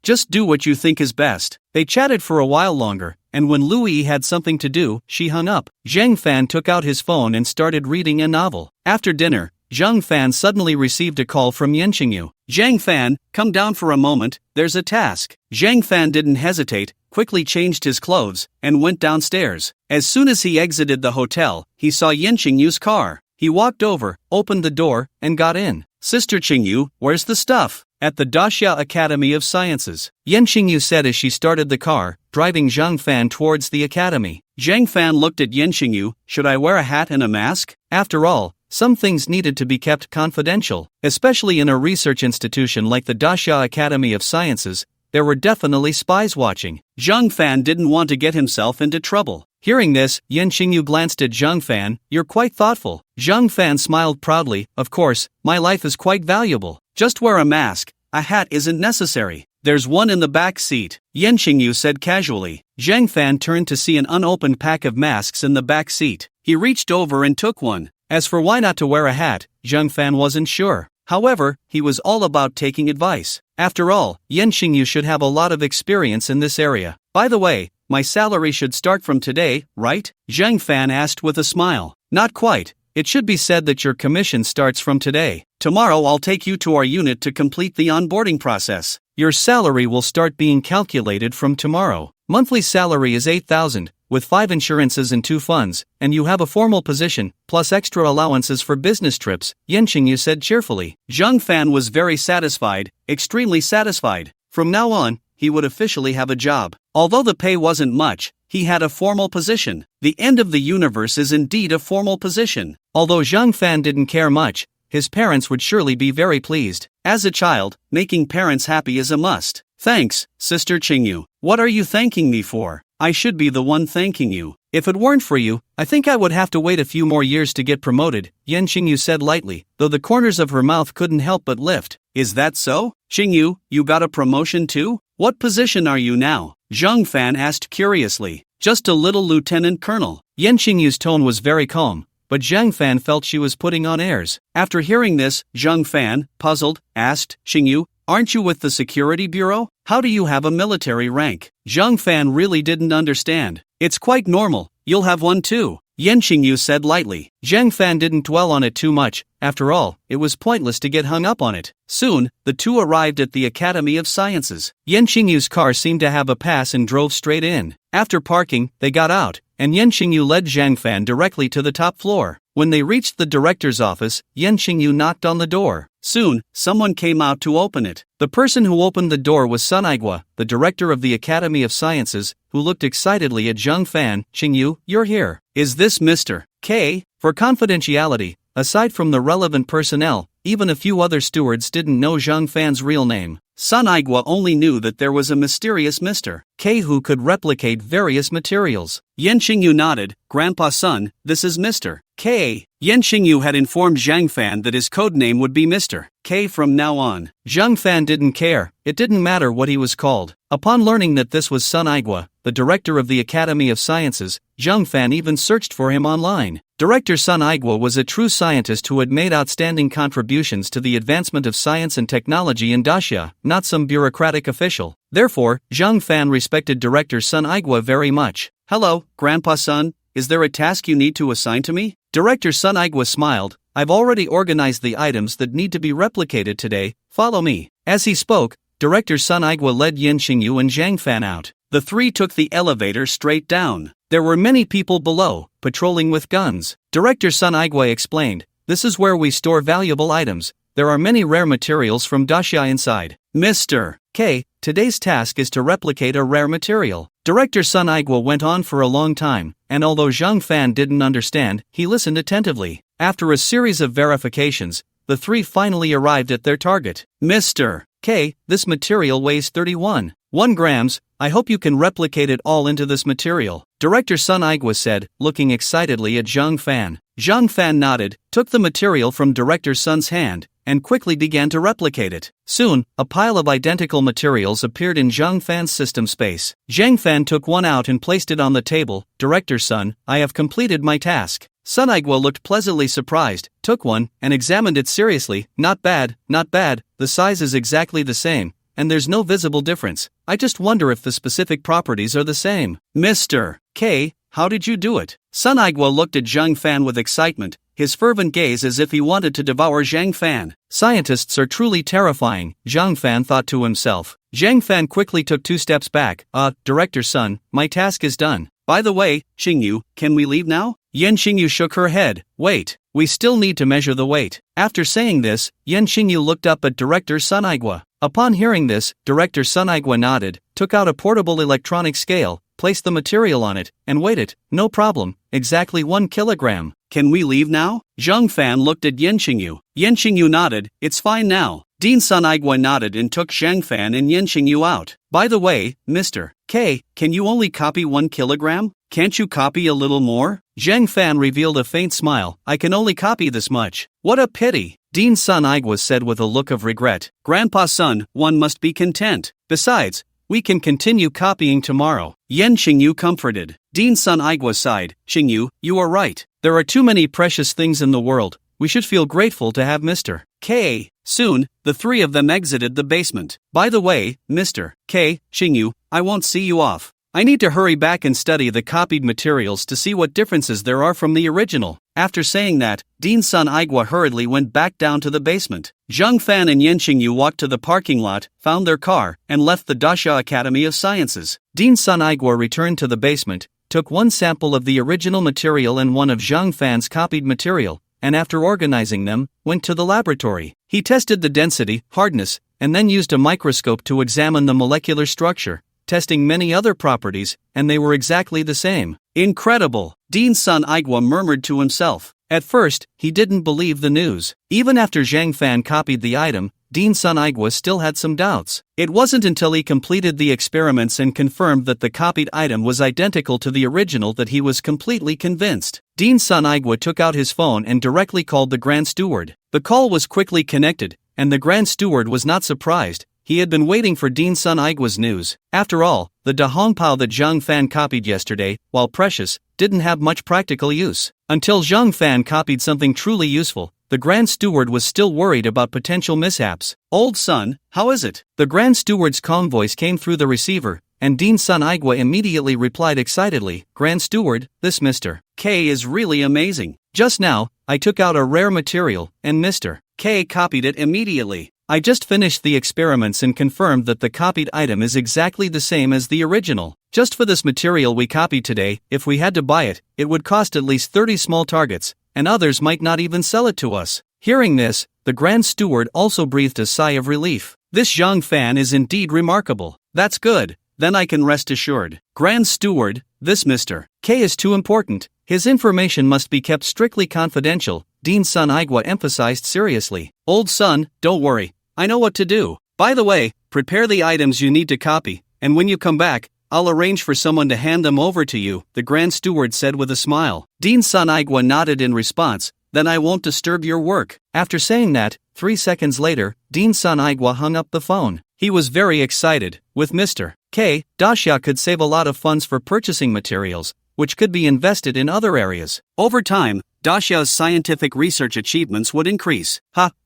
Speaker 1: Just do what you think is best. They chatted for a while longer, and when Lu Yi had something to do, she hung up. Zhang Fan took out his phone and started reading a novel. After dinner, Zhang Fan suddenly received a call from Yan Qingyu. Zhang Fan, come down for a moment, there's a task. Zhang Fan didn't hesitate, quickly changed his clothes, and went downstairs. As soon as he exited the hotel, he saw Yan Qingyu's car. He walked over, opened the door, and got in. Sister Qingyu, where's the stuff? At the Daxia Academy of Sciences, Yan Qingyu said as she started the car, driving Zhang Fan towards the academy. Zhang Fan looked at Yan Qingyu, should I wear a hat and a mask? After all, some things needed to be kept confidential, especially in a research institution like the Daxia Academy of Sciences. There were definitely spies watching. Zhang Fan didn't want to get himself into trouble. Hearing this, Yan Qingyu glanced at Zhang Fan. You're quite thoughtful. Zhang Fan smiled proudly. Of course, my life is quite valuable. Just wear a mask. A hat isn't necessary. There's one in the back seat, Yan Qingyu said casually. Zhang Fan turned to see an unopened pack of masks in the back seat. He reached over and took one. As for why not to wear a hat, Zhang Fan wasn't sure. However, he was all about taking advice. After all, Yan Qingyu should have a lot of experience in this area. By the way, my salary should start from today, right? Zhang Fan asked with a smile. Not quite. It should be said that your commission starts from today. Tomorrow I'll take you to our unit to complete the onboarding process. Your salary will start being calculated from tomorrow. Monthly salary is 8,000, with 5 insurances and 2 funds, and you have a formal position, plus extra allowances for business trips, Yan Qingyu said cheerfully. Zhang Fan was very satisfied, extremely satisfied. From now on, he would officially have a job. Although the pay wasn't much, he had a formal position. The end of the universe is indeed a formal position. Although Zhang Fan didn't care much, his parents would surely be very pleased. As a child, making parents happy is a must. Thanks, Sister Qingyu. What are you thanking me for? I should be the one thanking you. If it weren't for you, I think I would have to wait a few more years to get promoted, Yan Qingyu said lightly, though the corners of her mouth couldn't help but lift. Is that so? Qingyu, you got a promotion too? What position are you now? Zhang Fan asked curiously. Just a little lieutenant colonel. Yan Qingyu's tone was very calm, but Zhang Fan felt she was putting on airs. After hearing this, Zhang Fan, puzzled, asked, Qingyu, aren't you with the security bureau? How do you have a military rank? Zhang Fan really didn't understand. It's quite normal, you'll have one too, Yan Qingyu said lightly. Zhang Fan didn't dwell on it too much. After all, it was pointless to get hung up on it. Soon, the two arrived at the Academy of Sciences. Yan Qingyu's car seemed to have a pass and drove straight in. After parking, they got out, and Yan Qingyu led Zhang Fan directly to the top floor. When they reached the director's office, Yan Qingyu knocked on the door. Soon, someone came out to open it. The person who opened the door was Sun Aigua, the director of the Academy of Sciences, who looked excitedly at Zhang Fan. Qingyu, you're here. Is this Mr. K? For confidentiality, aside from the relevant personnel, even a few other stewards didn't know Zhang Fan's real name. Sun Aigua only knew that there was a mysterious Mr. K who could replicate various materials. Yan Qingyu nodded. Grandpa Sun, this is Mr. K. Yan Qingyu had informed Zhang Fan that his codename would be Mr. K from now on. Zhang Fan didn't care, it didn't matter what he was called. Upon learning that this was Sun Aigua, the director of the Academy of Sciences, Zhang Fan even searched for him online. Director Sun Aigwa was a true scientist who had made outstanding contributions to the advancement of science and technology in Dacia, not some bureaucratic official. Therefore, Zhang Fan respected Director Sun Aigwa very much. "Hello, Grandpa Sun, is there a task you need to assign to me?" Director Sun Aigwa smiled. "I've already organized the items that need to be replicated today, follow me." As he spoke, Director Sun Aigwa led Yin Jing and Zhang Fan out. The three took the elevator straight down. There were many people below, patrolling with guns. Director Sun Aigwa explained, "This is where we store valuable items. There are many rare materials from Dacia inside. Mr. K, today's task is to replicate a rare material." Director Sun Aigwa went on for a long time, and although Zhang Fan didn't understand, he listened attentively. After a series of verifications, the three finally arrived at their target. "Mr. K, this material weighs 31.1 grams. I hope you can replicate it all into this material," Director Sun Aigwa said, looking excitedly at Zhang Fan. Zhang Fan nodded, took the material from Director Sun's hand, and quickly began to replicate it. Soon, a pile of identical materials appeared in Zhang Fan's system space. Zhang Fan took one out and placed it on the table. "Director Sun, I have completed my task." Sun Aigwa looked pleasantly surprised, took one, and examined it seriously. Not bad, the size is exactly the same, and there's no visible difference. I just wonder if the specific properties are the same." "Mr. K, how did you do it?" Sun Aigwa looked at Zhang Fan with excitement, his fervent gaze as if he wanted to devour Zhang Fan. Scientists are truly terrifying, Zhang Fan thought to himself. Zhang Fan quickly took 2 steps back. Director Sun, my task is done. By the way, Xingyu, can we leave now?" Yen Xingyu shook her head. "Wait, we still need to measure the weight." After saying this, Yen Xingyu looked up at Director Sun Aigwa. Upon hearing this, Director Sun Aigwa nodded, took out a portable electronic scale, placed the material on it, and weighed it. "No problem, exactly 1 kilogram. Can we leave now?" Zhang Fan looked at Yen Xingyu. Yen Xingyu nodded, "It's fine now." Dean Sun Aigwa nodded and took Zhang Fan and Yen Xingyu out. "By the way, Mr. K, can you only copy 1 kilogram? Can't you copy a little more?" Zhang Fan revealed a faint smile. "I can only copy this much." "What a pity," Dean Sun Aigwa said with a look of regret. "Grandpa Sun, one must be content. Besides, we can continue copying tomorrow." Yen Xingyu comforted. Dean Sun Aigwa sighed. "Xingyu, you are right. There are too many precious things in the world. We should feel grateful to have Mr. K." Soon, the three of them exited the basement. "By the way, Mr. K, Xingyu, I won't see you off. I need to hurry back and study the copied materials to see what differences there are from the original." After saying that, Dean Sun Aigwa hurriedly went back down to the basement. Zhang Fan and Yen Xingyu walked to the parking lot, found their car, and left the Dacia Academy of Sciences. Dean Sun Aigwa returned to the basement, took one sample of the original material and one of Zhang Fan's copied material, and after organizing them, went to the laboratory. He tested the density, hardness, and then used a microscope to examine the molecular structure, testing many other properties, and they were exactly the same. "Incredible," Dean Sun Aigwa murmured to himself. At first, he didn't believe the news. Even after Zhang Fan copied the item, Dean Sun Aigwa still had some doubts. It wasn't until he completed the experiments and confirmed that the copied item was identical to the original that he was completely convinced. Dean Sun Aigwa took out his phone and directly called the Grand Steward. The call was quickly connected, and the Grand Steward was not surprised. He had been waiting for Dean Sun Aigwa's news. After all, the Da Hongpao that Zhang Fan copied yesterday, while precious, didn't have much practical use. Until Zhang Fan copied something truly useful, the Grand Steward was still worried about potential mishaps. "Old son, how is it?" The Grand Steward's calm voice came through the receiver, and Dean Sun Aigwa immediately replied excitedly, "Grand Steward, this Mr. K is really amazing. Just now, I took out a rare material, and Mr. K copied it immediately. I just finished the experiments and confirmed that the copied item is exactly the same as the original. Just for this material we copied today, if we had to buy it, it would cost at least 30 small targets, and others might not even sell it to us." Hearing this, the Grand Steward also breathed a sigh of relief. "This Zhang Fan is indeed remarkable. That's good, then I can rest assured. Grand Steward, this Mr. K is too important. His information must be kept strictly confidential," Dean Sun Aigwa emphasized seriously. "Old son, don't worry. I know what to do. By the way, prepare the items you need to copy, and when you come back, I'll arrange for someone to hand them over to you," the Grand Steward said with a smile. Dean Sun Aigwa nodded in response. "Then I won't disturb your work." After saying that, 3 seconds later, Dean Sun Aigwa hung up the phone. He was very excited. With Mr. K, Dacia could save a lot of funds for purchasing materials, which could be invested in other areas. Over time, Daxia's scientific research achievements would increase.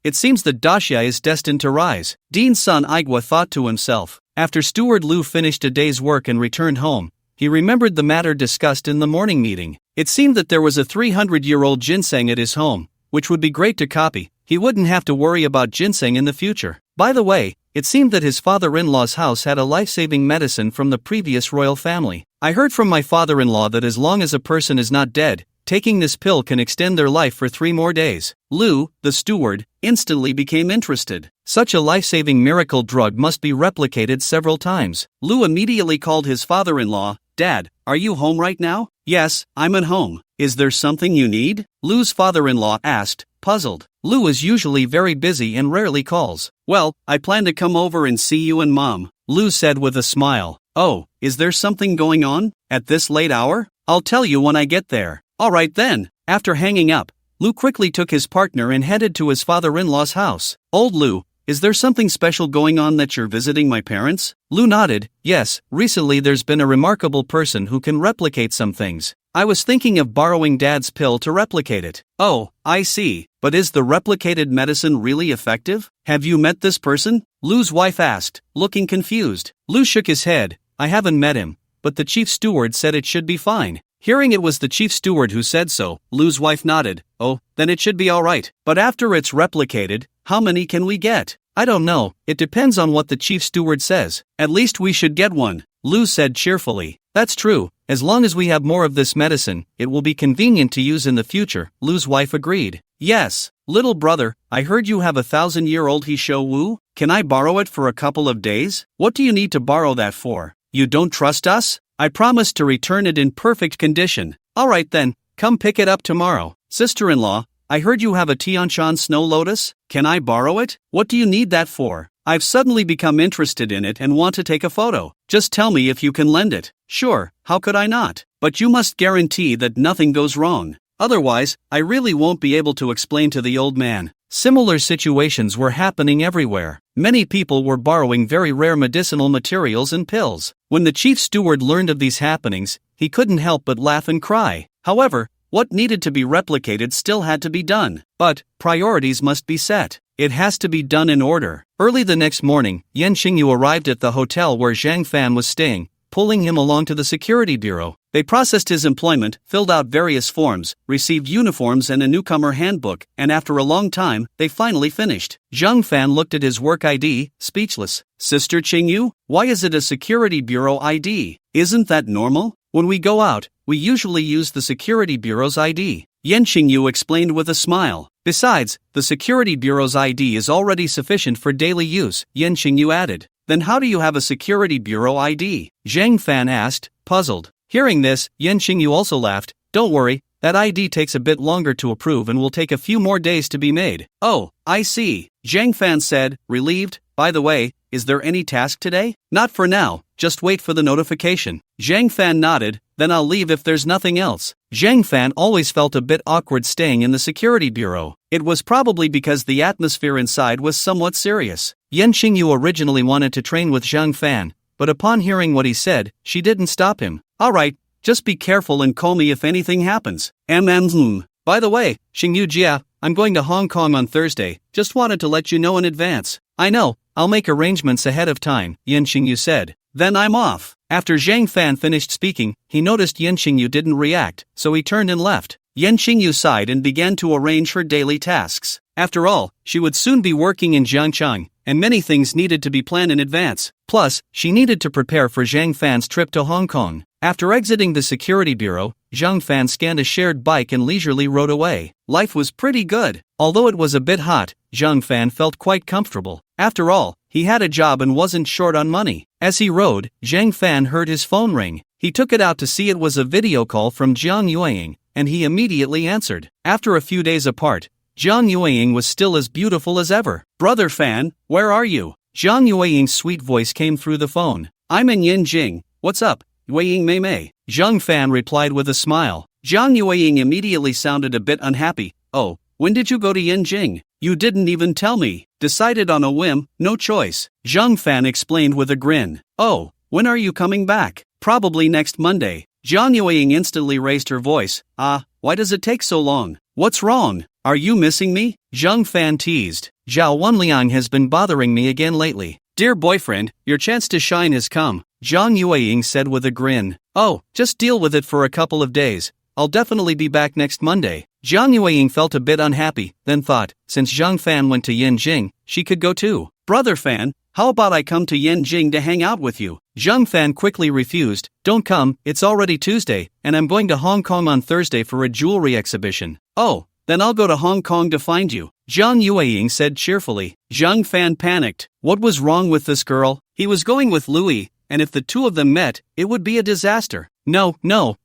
Speaker 1: It seems that Daxia is destined to rise, Dean's son Igwa thought to himself. After Steward Lu finished a day's work and returned home, he remembered the matter discussed in the morning meeting. It seemed that there was a 300-year-old ginseng at his home, which would be great to copy. He wouldn't have to worry about ginseng in the future. By the way, it seemed that his father-in-law's house had a life-saving medicine from the previous royal family. I heard from my father-in-law that as long as a person is not dead, taking this pill can extend their life for 3 more days. Lu, the steward, instantly became interested. Such a life-saving miracle drug must be replicated several times. Lu immediately called his father-in-law. Dad, are you home right now? Yes, I'm at home. Is there something you need? Lu's father-in-law asked, puzzled. Lu is usually very busy and rarely calls. Well, I plan to come over and see you and Mom, Lu said with a smile. Oh, is there something going on? At this late hour? I'll tell you when I get there. Alright then. After hanging up, Lu quickly took his partner and headed to his father-in-law's house. Old Lu, is there something special going on that you're visiting my parents? Lu nodded. Yes, recently there's been a remarkable person who can replicate some things. I was thinking of borrowing Dad's pill to replicate it. Oh, I see. But is the replicated medicine really effective? Have you met this person? Lu's wife asked, looking confused. Lu shook his head. I haven't met him, but the chief steward said it should be fine. Hearing it was the chief steward who said so, Lu's wife nodded. Oh, then it should be alright. But after it's replicated, how many can we get? I don't know, it depends on what the chief steward says. At least we should get one, Lu said cheerfully. That's true, as long as we have more of this medicine, it will be convenient to use in the future, Lu's wife agreed. Yes, little brother, I heard you have a 1,000-year-old Hisho Wu. Can I borrow it for a couple of days? What do you need to borrow that for? You don't trust us? I promised to return it in perfect condition. Alright then, come pick it up tomorrow. Sister-in-law, I heard you have a Tianshan snow lotus. Can I borrow it? What do you need that for? I've suddenly become interested in it and want to take a photo. Just tell me if you can lend it. Sure, how could I not? But you must guarantee that nothing goes wrong. Otherwise, I really won't be able to explain to the old man. Similar situations were happening everywhere. Many people were borrowing very rare medicinal materials and pills. When the chief steward learned of these happenings, he couldn't help but laugh and cry. However, what needed to be replicated still had to be done. But, priorities must be set. It has to be done in order. Early the next morning, Yan Xingyu arrived at the hotel where Zhang Fan was staying, pulling him along to the security bureau. They processed his employment, filled out various forms, received uniforms and a newcomer handbook, and after a long time, they finally finished. Zhang Fan looked at his work ID, speechless. Sister Qingyu, why is it a security bureau ID? Isn't that normal? When we go out, we usually use the security bureau's ID. Yan Qingyu explained with a smile. Besides, the security bureau's ID is already sufficient for daily use, Yan Qingyu added. Then how do you have a security bureau ID? Zhang Fan asked, puzzled. Hearing this, Yan Qingyu also laughed. Don't worry, that ID takes a bit longer to approve and will take a few more days to be made. Oh, I see, Zhang Fan said, relieved. By the way, is there any task today? Not for now, just wait for the notification. Zhang Fan nodded, then I'll leave if there's nothing else. Zhang Fan always felt a bit awkward staying in the security bureau. It was probably because the atmosphere inside was somewhat serious. Yan Qingyu originally wanted to train with Zhang Fan, but upon hearing what he said, she didn't stop him. Alright, just be careful and call me if anything happens. By the way, Xingyu Jia, I'm going to Hong Kong on Thursday, just wanted to let you know in advance. I know, I'll make arrangements ahead of time, Yan Xingyu said. Then I'm off. After Zhang Fan finished speaking, he noticed Yan Xingyu didn't react, so he turned and left. Yan Xingyu sighed and began to arrange her daily tasks. After all, she would soon be working in Jiangchang, and many things needed to be planned in advance. Plus, she needed to prepare for Zhang Fan's trip to Hong Kong. After exiting the security bureau, Zhang Fan scanned a shared bike and leisurely rode away. Life was pretty good. Although it was a bit hot, Zhang Fan felt quite comfortable. After all, he had a job and wasn't short on money. As he rode, Zhang Fan heard his phone ring. He took it out to see it was a video call from Jiang Yueying, and he immediately answered. After a few days apart, Jiang Yueying was still as beautiful as ever. Brother Fan, where are you? Jiang Yueying's sweet voice came through the phone. I'm in Yin Jing. What's up, Yueying Mei Mei? Zhang Fan replied with a smile. Jiang Yueying immediately sounded a bit unhappy. Oh, when did you go to Yin Jing? You didn't even tell me. Decided on a whim, no choice. Zhang Fan explained with a grin. Oh, when are you coming back? Probably next Monday. Jiang Yueying instantly raised her voice. Why does it take so long? What's wrong? Are you missing me? Zhang Fan teased. Zhao Wenliang has been bothering me again lately. Dear boyfriend, your chance to shine has come, Zhang Yueying said with a grin. Oh, just deal with it for a couple of days. I'll definitely be back next Monday. Zhang Yueying felt a bit unhappy, then thought, since Zhang Fan went to Yin Jing, she could go too. Brother Fan, how about I come to Yin Jing to hang out with you? Zhang Fan quickly refused. Don't come, it's already Tuesday, and I'm going to Hong Kong on Thursday for a jewelry exhibition. Oh, then I'll go to Hong Kong to find you, Zhang Yueying said cheerfully. Zhang Fan panicked. What was wrong with this girl? He was going with Louis, and if the two of them met, it would be a disaster. No,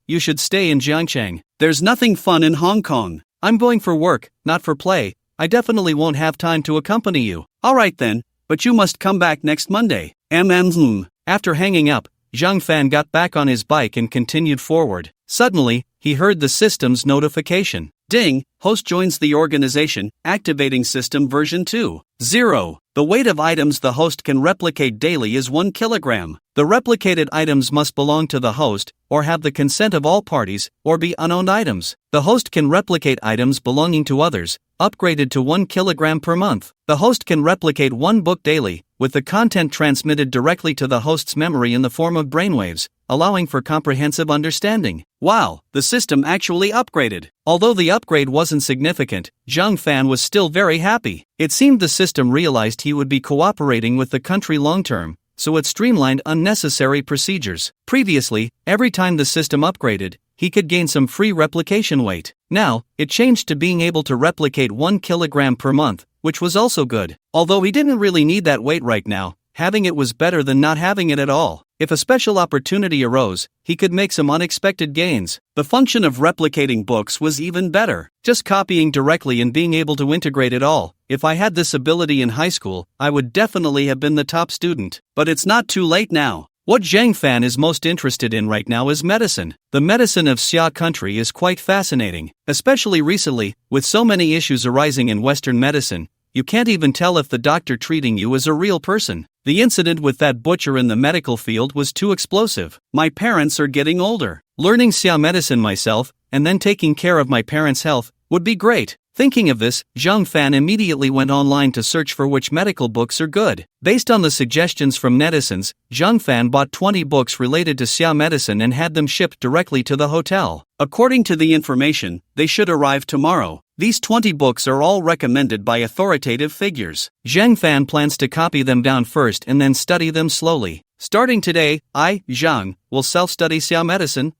Speaker 1: you should stay in Jiangchang. There's nothing fun in Hong Kong. I'm going for work, not for play. I definitely won't have time to accompany you. Alright then, but you must come back next Monday. After hanging up, Zhang Fan got back on his bike and continued forward. Suddenly, he heard the system's notification. Ding, host joins the organization, activating system version 2.0. The weight of items the host can replicate daily is 1 kilogram. The replicated items must belong to the host, or have the consent of all parties, or be unowned items. The host can replicate items belonging to others, upgraded to 1 kilogram per month. The host can replicate 1 book daily, with the content transmitted directly to the host's memory in the form of brainwaves, allowing for comprehensive understanding. Wow, the system actually upgraded. Although the upgrade wasn't significant, Zhang Fan was still very happy. It seemed the system realized he would be cooperating with the country long-term, so it streamlined unnecessary procedures. Previously, every time the system upgraded, he could gain some free replication weight. Now, it changed to being able to replicate 1 kilogram per month, which was also good. Although he didn't really need that weight right now, having it was better than not having it at all. If a special opportunity arose, he could make some unexpected gains. The function of replicating books was even better. Just copying directly and being able to integrate it all. If I had this ability in high school, I would definitely have been the top student. But it's not too late now. What Zhang Fan is most interested in right now is medicine. The medicine of Xia country is quite fascinating, especially recently, with so many issues arising in Western medicine. You can't even tell if the doctor treating you is a real person. The incident with that butcher in the medical field was too explosive. My parents are getting older. Learning Xia medicine myself, and then taking care of my parents' health, would be great. Thinking of this, Zhang Fan immediately went online to search for which medical books are good. Based on the suggestions from netizens, Zhang Fan bought 20 books related to Xia medicine and had them shipped directly to the hotel. According to the information, they should arrive tomorrow. These 20 books are all recommended by authoritative figures. Zhang Fan plans to copy them down first and then study them slowly. Starting today, I, Zhang, will self-study Xia medicine.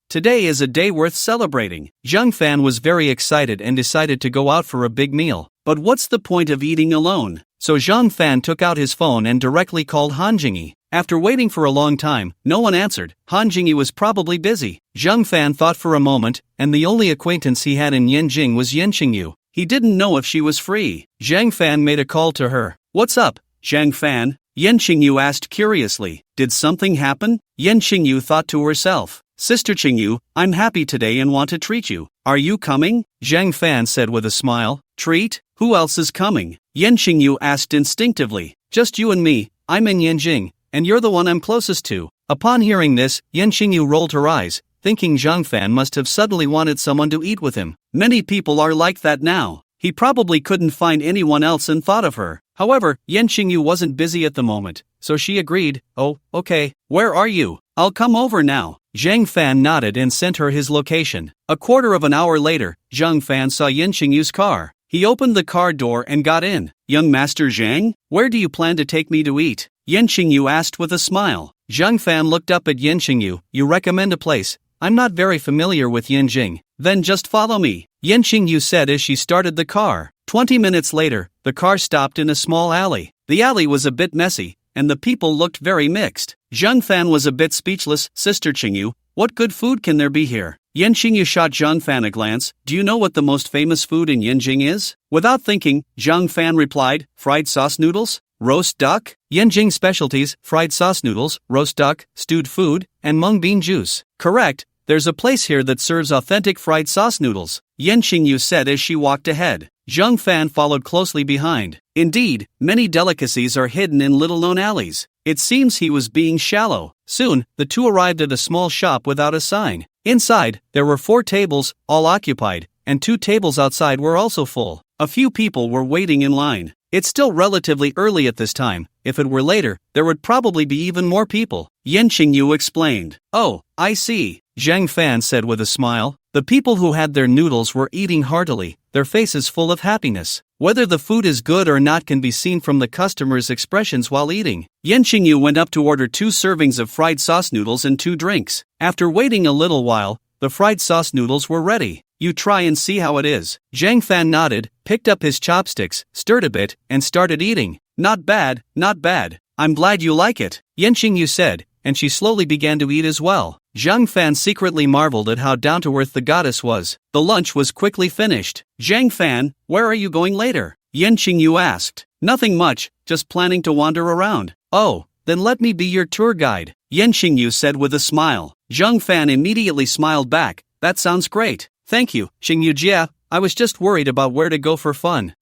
Speaker 1: Today is a day worth celebrating. Zhang Fan was very excited and decided to go out for a big meal. But what's the point of eating alone? So Zhang Fan took out his phone and directly called Han Jingyi. After waiting for a long time, no one answered. Han Jingyi was probably busy. Zhang Fan thought for a moment, and the only acquaintance he had in Yin Jing was Yin Qingyu. He didn't know if she was free. Zhang Fan made a call to her. What's up, Zhang Fan? Yin Qingyu asked curiously. Did something happen? Yin Qingyu thought to herself. Sister Qingyu, I'm happy today and want to treat you. Are you coming? Zhang Fan said with a smile. Treat? Who else is coming? Yin Qingyu asked instinctively. Just you and me. I'm in Yin Jing, and you're the one I'm closest to. Upon hearing this, Yin Qingyu rolled her eyes, thinking Zhang Fan must have suddenly wanted someone to eat with him. Many people are like that now. He probably couldn't find anyone else and thought of her. However, Yin Qingyu wasn't busy at the moment, so she agreed. Oh, okay. Where are you? I'll come over now. Zhang Fan nodded and sent her his location. A quarter of an hour later, Zhang Fan saw Yin Qingyu's car. He opened the car door and got in. Young Master Zhang, where do you plan to take me to eat? Yin Qingyu asked with a smile. Zhang Fan looked up at Yin Qingyu. You recommend a place? I'm not very familiar with Yin Jing. Then just follow me, Yin Qingyu said as she started the car. 20 minutes later, the car stopped in a small alley. The alley was a bit messy, and the people looked very mixed. Zhang Fan was a bit speechless. Sister Qingyu, what good food can there be here? Yin Qingyu shot Zhang Fan a glance. Do you know what the most famous food in Yinjing is? Without thinking, Zhang Fan replied, fried sauce noodles, roast duck, Yinjing specialties, fried sauce noodles, roast duck, stewed food, and mung bean juice. Correct, there's a place here that serves authentic fried sauce noodles, Yin Qingyu said as she walked ahead. Zhang Fan followed closely behind. Indeed, many delicacies are hidden in little-known alleys. It seems he was being shallow. Soon, the two arrived at a small shop without a sign. Inside, there were 4 tables, all occupied, and 2 tables outside were also full. A few people were waiting in line. It's still relatively early at this time. If it were later, there would probably be even more people. Yin Jing explained. Oh, I see, Zhang Fan said with a smile. The people who had their noodles were eating heartily, their faces full of happiness. Whether the food is good or not can be seen from the customers' expressions while eating. Yin Jing went up to order 2 servings of fried sauce noodles and 2 drinks. After waiting a little while, the fried sauce noodles were ready. You try and see how it is. Zhang Fan nodded, picked up his chopsticks, stirred a bit, and started eating. Not bad, not bad. I'm glad you like it, Yin Jing said, and she slowly began to eat as well. Zhang Fan secretly marveled at how down-to-earth the goddess was. The lunch was quickly finished. Zhang Fan, where are you going later? Yin Jing asked. Nothing much, just planning to wander around. Oh, then let me be your tour guide, Yin Jing said with a smile. Zhang Fan immediately smiled back. That sounds great. Thank you, Xingyu Jia. I was just worried about where to go for fun.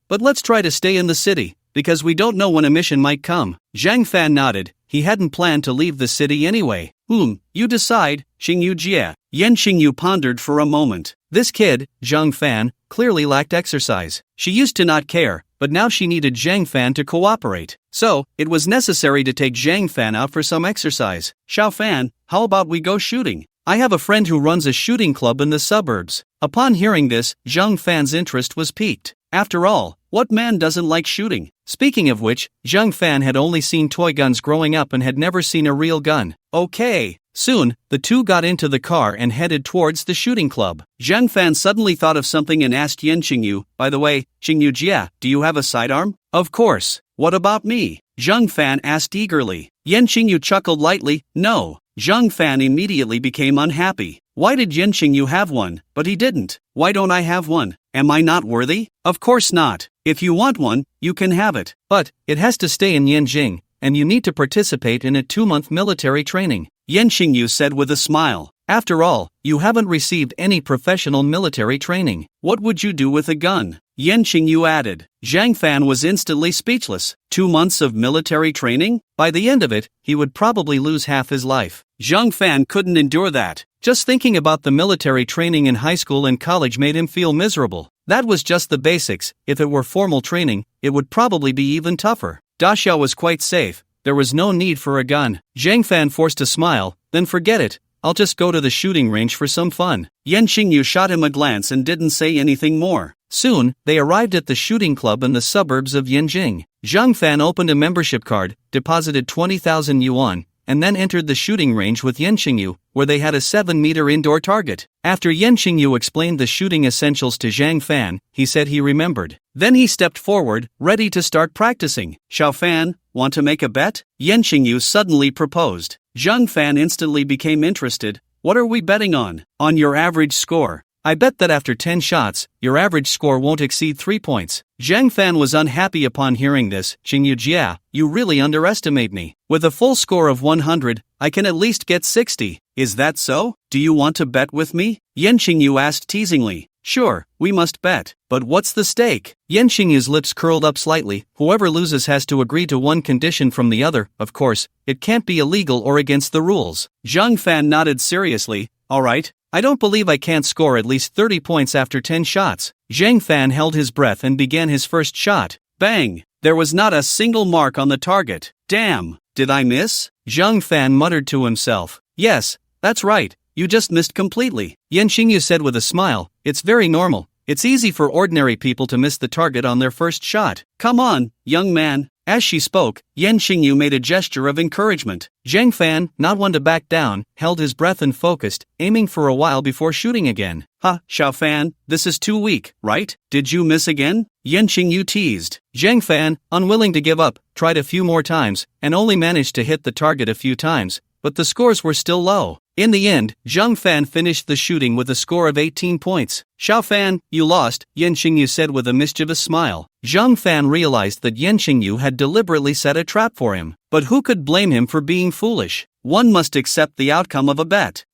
Speaker 1: But let's try to stay in the city, because we don't know when a mission might come. Zhang Fan nodded. He hadn't planned to leave the city anyway. You decide, Xingyu Jia. Yin Jing pondered for a moment. This kid, Zhang Fan, clearly lacked exercise. She used to not care, but now she needed Zhang Fan to cooperate. So, it was necessary to take Zhang Fan out for some exercise. Xiao Fan, how about we go shooting? I have a friend who runs a shooting club in the suburbs. Upon hearing this, Zhang Fan's interest was piqued. After all, what man doesn't like shooting? Speaking of which, Zhang Fan had only seen toy guns growing up and had never seen a real gun. Okay. Soon, the two got into the car and headed towards the shooting club. Zhang Fan suddenly thought of something and asked Yin Jing, by the way, Xingyu Jia, do you have a sidearm? Of course. What about me? Zhang Fan asked eagerly. Yin Jing chuckled lightly, no. Zhang Fan immediately became unhappy. Why did Yin Jing have one, but he didn't? Why don't I have one? Am I not worthy? Of course not. If you want one, you can have it. But, it has to stay in Yin Jing, and you need to participate in a 2-month military training, Yin Jing said with a smile. After all, you haven't received any professional military training. What would you do with a gun? Yin Jing added. Zhang Fan was instantly speechless. 2 months of military training? By the end of it, he would probably lose half his life. Zhang Fan couldn't endure that. Just thinking about the military training in high school and college made him feel miserable. That was just the basics. If it were formal training, it would probably be even tougher. Daxiao was quite safe. There was no need for a gun. Zhang Fan forced a smile. Then forget it. I'll just go to the shooting range for some fun. Yin Jing shot him a glance and didn't say anything more. Soon, they arrived at the shooting club in the suburbs of Yin Jing. Zhang Fan opened a membership card, deposited 20,000 yuan, and then entered the shooting range with Yin Jing, where they had a 7-meter indoor target. After Yin Jing explained the shooting essentials to Zhang Fan, he said he remembered. Then he stepped forward, ready to start practicing. Xiao Fan, want to make a bet? Yin Jing suddenly proposed. Zhang Fan instantly became interested. What are we betting on? On your average score. I bet that after 10 shots, your average score won't exceed 3 points. Zhang Fan was unhappy upon hearing this. Xingyu Jia, you really underestimate me. With a full score of 100, I can at least get 60. Is that so? Do you want to bet with me? Yin Jing asked teasingly. Sure, we must bet. But what's the stake? Yin Jing's lips curled up slightly. Whoever loses has to agree to one condition from the other. Of course, it can't be illegal or against the rules. Zhang Fan nodded seriously. All right. I don't believe I can't score at least 30 points after 10 shots. Zhang Fan held his breath and began his first shot. Bang! There was not a single mark on the target. Damn! Did I miss? Zhang Fan muttered to himself. Yes, that's right. You just missed completely. Yin Jing said with a smile. It's very normal. It's easy for ordinary people to miss the target on their first shot. Come on, young man. As she spoke, Yin Jing made a gesture of encouragement. Zhang Fan, not one to back down, held his breath and focused, aiming for a while before shooting again. Xiao Fan, this is too weak, right? Did you miss again? Yin Jing teased. Zhang Fan, unwilling to give up, tried a few more times, and only managed to hit the target a few times, but the scores were still low. In the end, Zhang Fan finished the shooting with a score of 18 points. Xiao Fan, you lost, Yin Jing said with a mischievous smile. Zhang Fan realized that Yin Jing had deliberately set a trap for him. But who could blame him for being foolish? One must accept the outcome of a bet.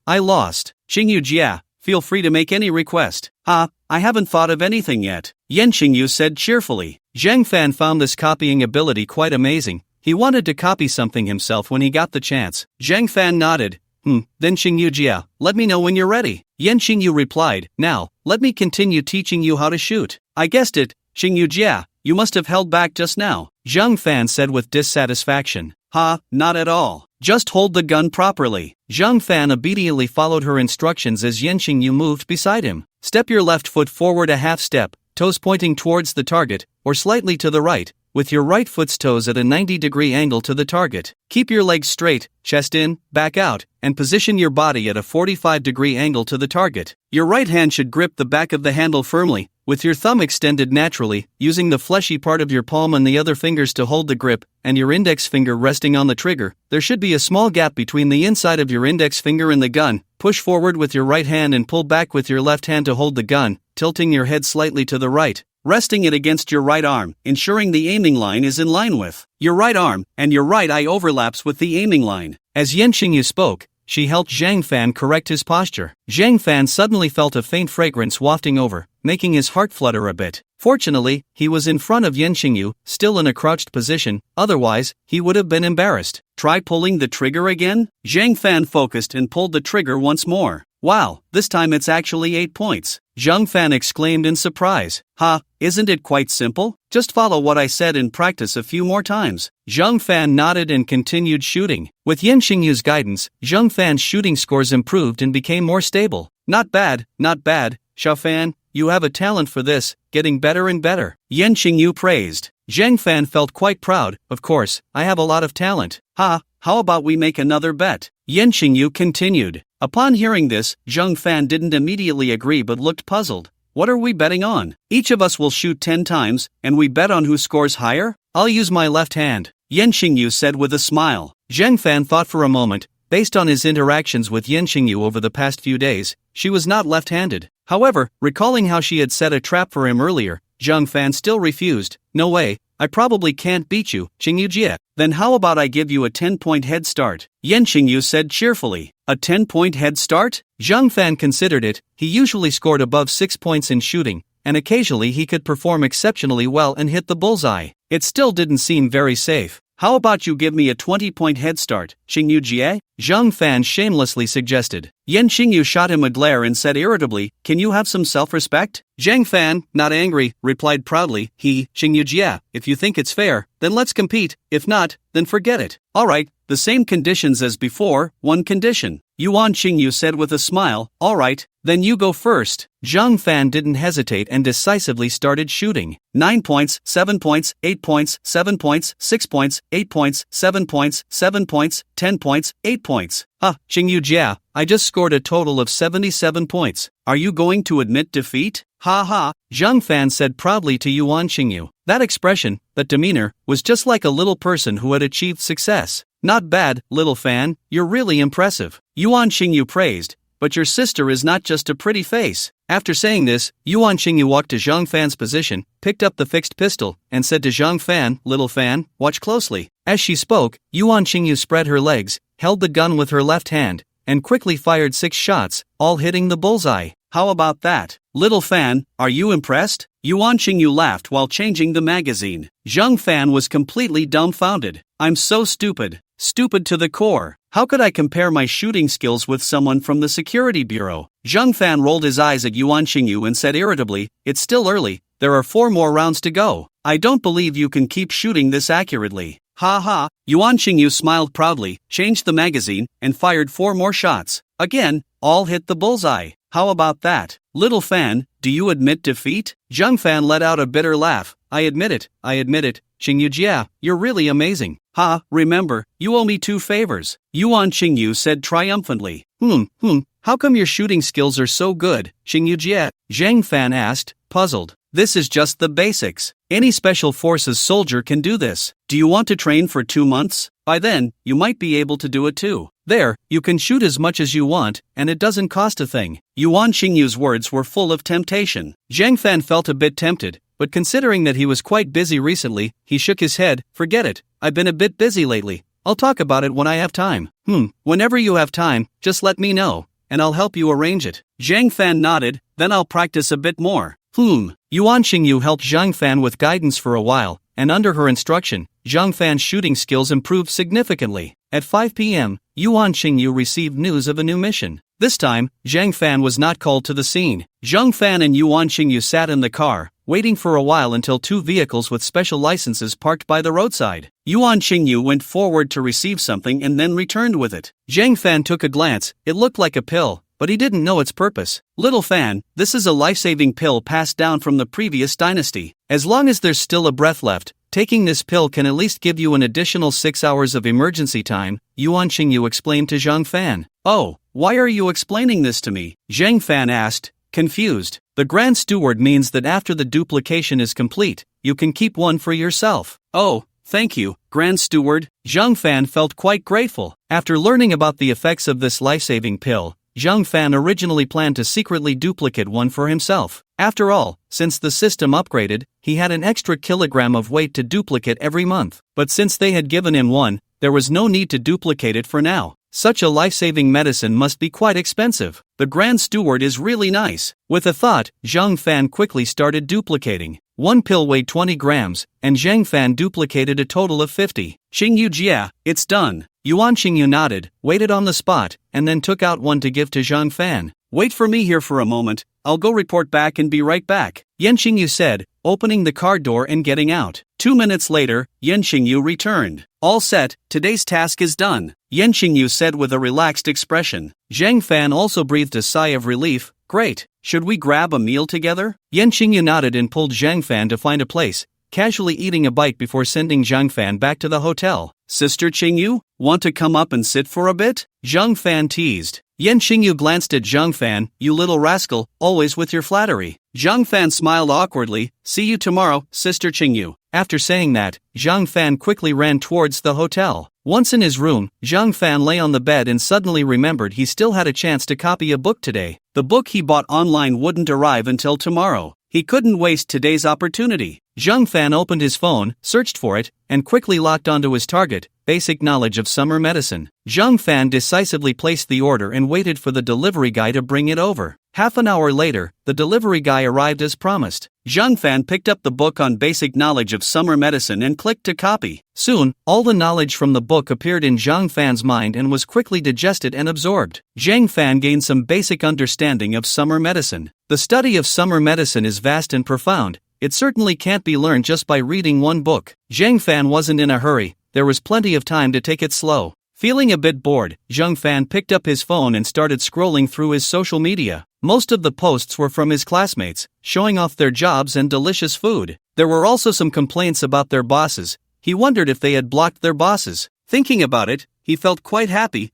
Speaker 1: I lost. Xingyu Jia, feel free to make any request. I haven't thought of anything yet, Yin Jing said cheerfully. Zhang Fan found this copying ability quite amazing. He wanted to copy something himself when he got the chance. Zhang Fan nodded. Then Xingyu Jia, let me know when you're ready. Yan Xingyu replied, now, let me continue teaching you how to shoot. I guessed it, Xingyu Jia, you must have held back just now, Zhang Fan said with dissatisfaction. Ha, not at all. Just hold the gun properly. Zhang Fan obediently followed her instructions as Yan Xingyu moved beside him. Step your left foot forward a half step, toes pointing towards the target, or slightly to the right, with your right foot's toes at a 90-degree angle to the target. Keep your legs straight, chest in, back out, and position your body at a 45-degree angle to the target. Your right hand should grip the back of the handle firmly, with your thumb extended naturally, using the fleshy part of your palm and the other fingers to hold the grip, and your index finger resting on the trigger. There should be a small gap between the inside of your index finger and the gun. Push forward with your right hand and pull back with your left hand to hold the gun, tilting your head slightly to the right, resting it against your right arm, ensuring the aiming line is in line with your right arm, and your right eye overlaps with the aiming line. As Yan Xingyu spoke, she helped Zhang Fan correct his posture. Zhang Fan suddenly felt a faint fragrance wafting over, making his heart flutter a bit. Fortunately, he was in front of Yan Xingyu, still in a crouched position, otherwise, he would have been embarrassed. Try pulling the trigger again? Zhang Fan focused and pulled the trigger once more. Wow, this time it's actually 8 points. Zhang Fan exclaimed in surprise. Ha, isn't it quite simple? Just follow what I said and practice a few more times. Zhang Fan nodded and continued shooting. With Yan Xingyu's guidance, Zhang Fan's shooting scores improved and became more stable. Not bad, Xiao Fan, you have a talent for this, getting better and better. Yan Xingyu praised. Zhang Fan felt quite proud. Of course, I have a lot of talent. Ha, how about we make another bet? Yan Xingyu continued. Upon hearing this, Zhang Fan didn't immediately agree but looked puzzled. What are we betting on? Each of us will shoot 10 times, and we bet on who scores higher? I'll use my left hand, Yan Xingyu said with a smile. Zhang Fan thought for a moment. Based on his interactions with Yan Xingyu over the past few days, she was not left-handed. However, recalling how she had set a trap for him earlier, Zhang Fan still refused. No way, I probably can't beat you, Xingyu Jie. Then how about I give you a 10-point head start? Yan Xingyu said cheerfully. A 10-point head start? Zhang Fan considered it. He usually scored above 6 points in shooting, and occasionally he could perform exceptionally well and hit the bullseye. It still didn't seem very safe. How about you give me a 20-point head start, Xingyu Jie? Zhang Fan shamelessly suggested. Yan Xingyu shot him a glare and said irritably, can you have some self-respect? Zhang Fan, not angry, replied proudly, Xingyu Jie, if you think it's fair, then let's compete, if not, then forget it. Alright, the same conditions as before, one condition. Yuan Xingyu said with a smile, alright, then you go first. Zhang Fan didn't hesitate and decisively started shooting. 9 points, 7 points, 8 points, 7 points, 6 points, 8 points, 7 points, 7 points, 10 points, 8 points. Xingyu Jia, I just scored a total of 77 points. Are you going to admit defeat? Ha ha, Zhang Fan said proudly to Yuan Xingyu. That expression, that demeanor, was just like a little person who had achieved success. Not bad, little fan, you're really impressive. Yuan Xingyu praised, but your sister is not just a pretty face. After saying this, Yuan Xingyu walked to Zhang Fan's position, picked up the fixed pistol, and said to Zhang Fan, little fan, watch closely. As she spoke, Yuan Xingyu spread her legs, held the gun with her left hand, and quickly fired 6 shots, all hitting the bullseye. How about that? Little fan, are you impressed? Yuan Xingyu laughed while changing the magazine. Zhang Fan was completely dumbfounded. I'm so stupid. Stupid to the core. How could I compare my shooting skills with someone from the security bureau? Zhang Fan rolled his eyes at Yuan Xingyu and said irritably, it's still early, there are 4 more rounds to go. I don't believe you can keep shooting this accurately. Ha ha, Yuan Xingyu smiled proudly, changed the magazine, and fired 4 more shots. Again, all hit the bullseye. How about that? Little fan, do you admit defeat? Zhang Fan let out a bitter laugh. I admit it, Xingyu Jia, you're really amazing. Ha, remember, you owe me 2 favors. Yuan Xingyu said triumphantly. How come your shooting skills are so good, Xingyu Jia? Zhang Fan asked, puzzled. This is just the basics. Any special forces soldier can do this. Do you want to train for 2 months? By then, you might be able to do it too. There, you can shoot as much as you want, and it doesn't cost a thing. Yuan Xingyu's words were full of temptation. Zhang Fan felt a bit tempted, but considering that he was quite busy recently, he shook his head. Forget it, I've been a bit busy lately. I'll talk about it when I have time. Whenever you have time, just let me know, and I'll help you arrange it. Zhang Fan nodded, then I'll practice a bit more. Yuan Xingyu helped Zhang Fan with guidance for a while, and under her instruction, Zhang Fan's shooting skills improved significantly. At 5 p.m., Yuan Qingyu received news of a new mission. This time, Zhang Fan was not called to the scene. Zhang Fan and Yuan Qingyu sat in the car, waiting for a while until two vehicles with special licenses parked by the roadside. Yuan Qingyu went forward to receive something and then returned with it. Zhang Fan took a glance. It looked like a pill, but he didn't know its purpose. Little Fan, this is a life-saving pill passed down from the previous dynasty. As long as there's still a breath left, taking this pill can at least give you an additional 6 hours of emergency time, Yuan Qingyu explained to Zhang Fan. Oh, why are you explaining this to me? Zhang Fan asked, confused. The Grand Steward means that after the duplication is complete, you can keep one for yourself. Oh, thank you, Grand Steward. Zhang Fan felt quite grateful. After learning about the effects of this life-saving pill, Zhang Fan originally planned to secretly duplicate one for himself. After all, since the system upgraded, he had an extra kilogram of weight to duplicate every month. But since they had given him one, there was no need to duplicate it for now. Such a life-saving medicine must be quite expensive. The Grand Steward is really nice. With a thought, Zhang Fan quickly started duplicating. One pill weighed 20 grams, and Zhang Fan duplicated a total of 50. Qingyu Jia, it's done. Yuan Qingyu nodded, waited on the spot, and then took out one to give to Zhang Fan. Wait for me here for a moment, I'll go report back and be right back, Yen Qingyu said, opening the car door and getting out. 2 minutes later, Yen Qingyu returned. All set, today's task is done, Yen Qingyu said with a relaxed expression. Zhang Fan also breathed a sigh of relief. Great, should we grab a meal together? Yen Qingyu nodded and pulled Zhang Fan to find a place, casually eating a bite before sending Zhang Fan back to the hotel. Sister Qingyu, want to come up and sit for a bit? Zhang Fan teased. Yen Qingyu glanced at Zhang Fan. You little rascal, always with your flattery. Zhang Fan smiled awkwardly. See you tomorrow, Sister Qingyu. After saying that, Zhang Fan quickly ran towards the hotel. Once in his room, Zhang Fan lay on the bed and suddenly remembered he still had a chance to copy a book today. The book he bought online wouldn't arrive until tomorrow. He couldn't waste today's opportunity. Zhang Fan opened his phone, searched for it, and quickly locked onto his target, basic knowledge of summer medicine. Zhang Fan decisively placed the order and waited for the delivery guy to bring it over. Half an hour later, the delivery guy arrived as promised. Zhang Fan picked up the book on basic knowledge of summer medicine and clicked to copy. Soon, all the knowledge from the book appeared in Zhang Fan's mind and was quickly digested and absorbed. Zhang Fan gained some basic understanding of summer medicine. The study of summer medicine is vast and profound. It certainly can't be learned just by reading one book. Zhang Fan wasn't in a hurry. There was plenty of time to take it slow. Feeling a bit bored, Zhang Fan picked up his phone and started scrolling through his social media. Most of the posts were from his classmates, showing off their jobs and delicious food. There were also some complaints about their bosses. He wondered if they had blocked their bosses. Thinking about it, he felt quite happy.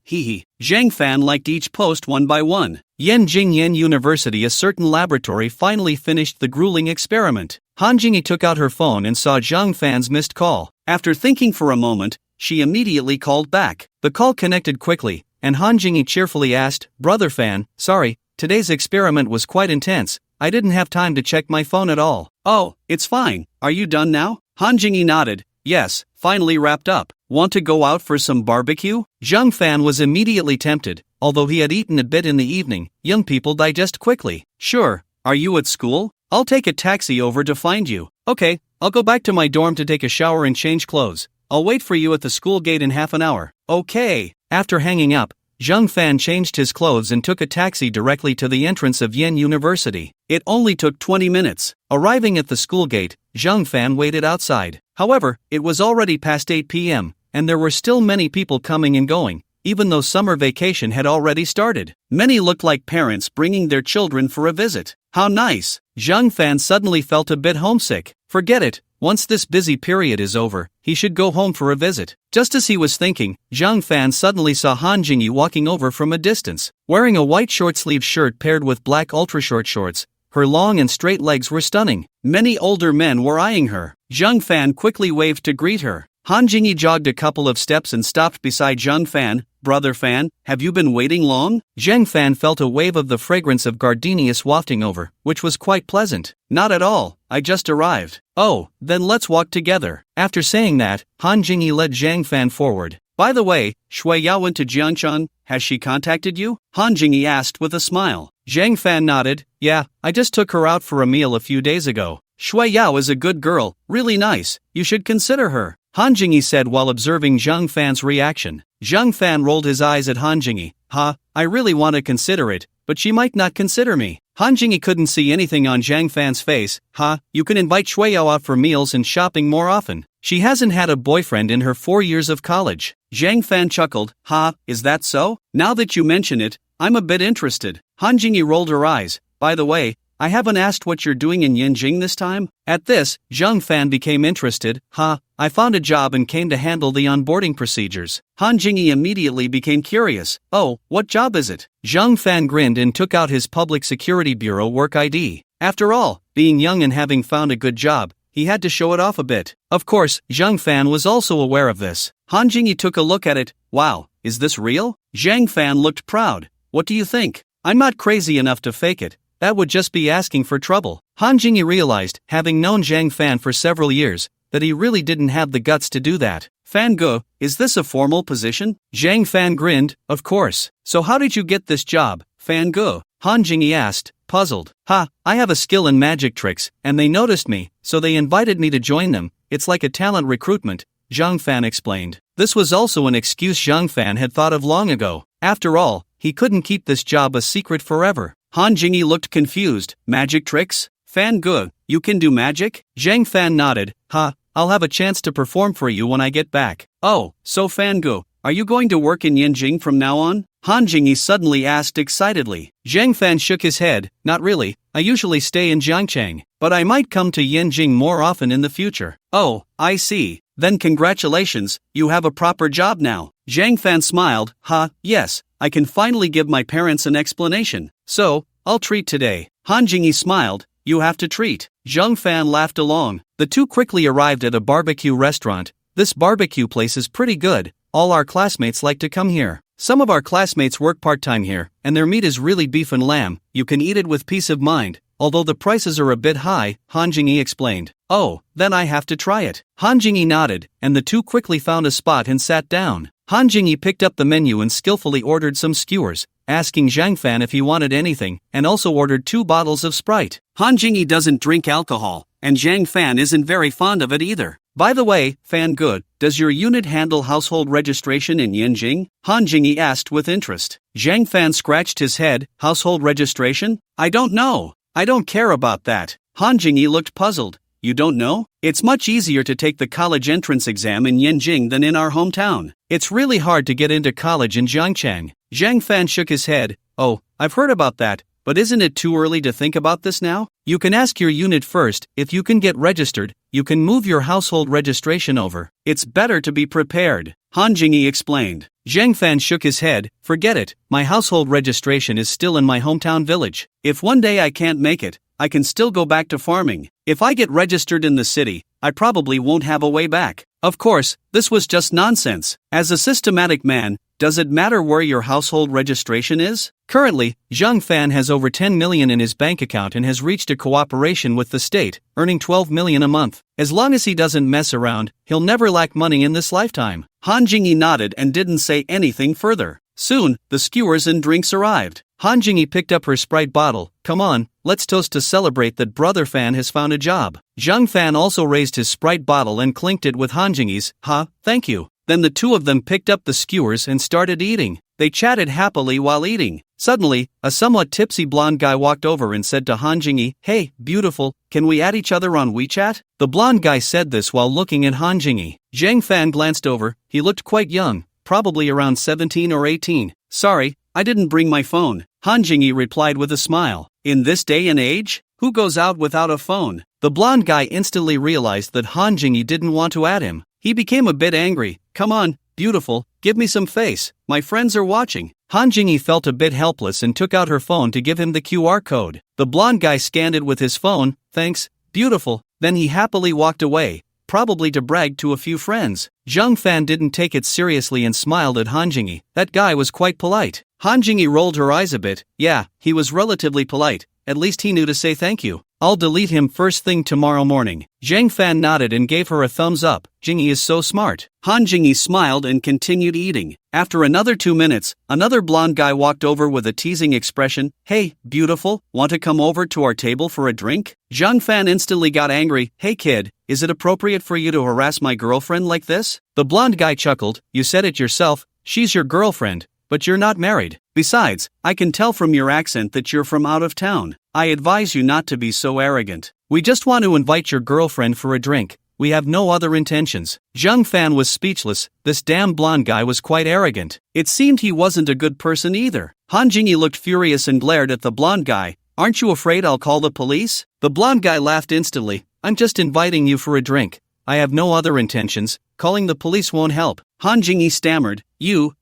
Speaker 1: Zhang Fan liked each post one by one. Yin Jing University, a certain laboratory, finally finished the grueling experiment. Han Jingyi took out her phone and saw Zhang Fan's missed call. After thinking for a moment, she immediately called back. The call connected quickly, and Han Jingyi cheerfully asked, Brother Fan, sorry, today's experiment was quite intense. I didn't have time to check my phone at all. Oh, it's fine. Are you done now? Han Jingyi nodded. Yes, finally wrapped up. Want to go out for some barbecue? Zhang Fan was immediately tempted. Although he had eaten a bit in the evening, young people digest quickly. Sure, are you at school? I'll take a taxi over to find you. Okay, I'll go back to my dorm to take a shower and change clothes. I'll wait for you at the school gate in half an hour. Okay. After hanging up, Zhang Fan changed his clothes and took a taxi directly to the entrance of Yin University. It only took 20 minutes. Arriving at the school gate, Zhang Fan waited outside. However, it was already past 8 p.m., and there were still many people coming and going, even though summer vacation had already started. Many looked like parents bringing their children for a visit. How nice! Zhang Fan suddenly felt a bit homesick. Forget it. Once this busy period is over, he should go home for a visit. Just as he was thinking, Zhang Fan suddenly saw Han Jingyi walking over from a distance. Wearing a white short-sleeved shirt paired with black ultra-short shorts, her long and straight legs were stunning. Many older men were eyeing her. Zhang Fan quickly waved to greet her. Han Jingyi jogged a couple of steps and stopped beside Zhang Fan. Brother Fan, have you been waiting long? Zhang Fan felt a wave of the fragrance of gardenias wafting over, which was quite pleasant. Not at all, I just arrived. Oh, then let's walk together. After saying that, Han Jingyi led Zhang Fan forward. By the way, Shui Yao went to Jiangshan. Has she contacted you? Han Jingyi asked with a smile. Zhang Fan nodded. Yeah, I just took her out for a meal a few days ago. Shui Yao is a good girl, really nice. You should consider her. Han Jingyi said while observing Zhang Fan's reaction. Zhang Fan rolled his eyes at Han Jingyi. I really want to consider it, but she might not consider me. Han Jingyi couldn't see anything on Zhang Fan's face. You can invite Shuiyao out for meals and shopping more often. She hasn't had a boyfriend in her 4 years of college. Zhang Fan chuckled. Is that so? Now that you mention it, I'm a bit interested. Han Jingyi rolled her eyes. By the way, I haven't asked what you're doing in Yin Jing this time? At this, Zhang Fan became interested. I found a job and came to handle the onboarding procedures. Han Jingyi immediately became curious. Oh, what job is it? Zhang Fan grinned and took out his Public Security Bureau work ID. After all, being young and having found a good job, he had to show it off a bit. Of course, Zhang Fan was also aware of this. Han Jingyi took a look at it. Wow, is this real? Zhang Fan looked proud. What do you think? I'm not crazy enough to fake it. That would just be asking for trouble. Han Jingyi realized, having known Zhang Fan for several years, that he really didn't have the guts to do that. Fan Ge, is this a formal position? Zhang Fan grinned. Of course. So how did you get this job, Fan Ge? Han Jingyi asked, puzzled. I have a skill in magic tricks, and they noticed me, so they invited me to join them. It's like a talent recruitment, Zhang Fan explained. This was also an excuse Zhang Fan had thought of long ago. After all, he couldn't keep this job a secret forever. Han Jingyi looked confused. Magic tricks? Fan Ge, you can do magic? Zhang Fan nodded. I'll have a chance to perform for you when I get back. Oh, so Fan Ge, are you going to work in Yin Jing from now on? Han Jingyi suddenly asked excitedly. Zhang Fan shook his head. Not really, I usually stay in Jiangchang, but I might come to Yin Jing more often in the future. Oh, I see. Then congratulations, you have a proper job now. Zhang Fan smiled. Yes, I can finally give my parents an explanation. So, I'll treat today. Han Jingyi smiled. You have to treat. Zhang Fan laughed along. The two quickly arrived at a barbecue restaurant. This barbecue place is pretty good. All our classmates like to come here. Some of our classmates work part-time here, and their meat is really beef and lamb. You can eat it with peace of mind, although the prices are a bit high, Han Jingyi explained. Oh, then I have to try it. Han Jingyi nodded, and the two quickly found a spot and sat down. Han Jingyi picked up the menu and skillfully ordered some skewers, asking Zhang Fan if he wanted anything, and also ordered 2 bottles of Sprite. Han Jingyi doesn't drink alcohol, and Zhang Fan isn't very fond of it either. By the way, Fan Ge, does your unit handle household registration in Yin Jing? Han Jingyi asked with interest. Zhang Fan scratched his head. Household registration? I don't know. I don't care about that. Han Jingyi looked puzzled. You don't know? It's much easier to take the college entrance exam in Yin Jing than in our hometown. It's really hard to get into college in Jiangchang. Zhang Fan shook his head. Oh, I've heard about that, but isn't it too early to think about this now? You can ask your unit first. If you can get registered, you can move your household registration over. It's better to be prepared, Han Jingyi explained. Zhang Fan shook his head. Forget it, my household registration is still in my hometown village. If one day I can't make it, I can still go back to farming. If I get registered in the city, I probably won't have a way back. Of course, this was just nonsense. As a systematic man, does it matter where your household registration is? Currently, Zhang Fan has over 10 million in his bank account and has reached a cooperation with the state, earning 12 million a month. As long as he doesn't mess around, he'll never lack money in this lifetime. Han Jingyi nodded and didn't say anything further. Soon, the skewers and drinks arrived. Han Jingyi picked up her Sprite bottle. Come on, let's toast to celebrate that Brother Fan has found a job. Zhang Fan also raised his Sprite bottle and clinked it with Han Jingyi's. Thank you. Then the two of them picked up the skewers and started eating. They chatted happily while eating. Suddenly, a somewhat tipsy blonde guy walked over and said to Han Jingyi, Hey, beautiful, can we add each other on WeChat? The blonde guy said this while looking at Han Jingyi. Zhang Fan glanced over. He looked quite young, probably around 17 or 18. Sorry, I didn't bring my phone, Han Jingyi replied with a smile. In this day and age, who goes out without a phone? The blonde guy instantly realized that Han Jingyi didn't want to add him. He became a bit angry. Come on, beautiful, give me some face, my friends are watching. Han Jingyi felt a bit helpless and took out her phone to give him the QR code. The blonde guy scanned it with his phone. Thanks, beautiful. Then he happily walked away, probably to brag to a few friends. Zhang Fan didn't take it seriously and smiled at Han Jingyi. That guy was quite polite. Han Jingyi rolled her eyes a bit. Yeah, he was relatively polite, at least he knew to say thank you. I'll delete him first thing tomorrow morning. Zhang Fan nodded and gave her a thumbs up. Jingyi is so smart. Han Jingyi smiled and continued eating. After another 2 minutes, another blonde guy walked over with a teasing expression. Hey, beautiful, want to come over to our table for a drink? Zhang Fan instantly got angry. Hey kid, is it appropriate for you to harass my girlfriend like this? The blonde guy chuckled. You said it yourself, she's your girlfriend, but you're not married. Besides, I can tell from your accent that you're from out of town. I advise you not to be so arrogant. We just want to invite your girlfriend for a drink. We have no other intentions. Zhang Fan was speechless. This damn blonde guy was quite arrogant. It seemed he wasn't a good person either. Han Jingyi looked furious and glared at the blonde guy. Aren't you afraid I'll call the police? The blonde guy laughed instantly. I'm just inviting you for a drink. I have no other intentions. Calling the police won't help. Han Jingyi stammered. You.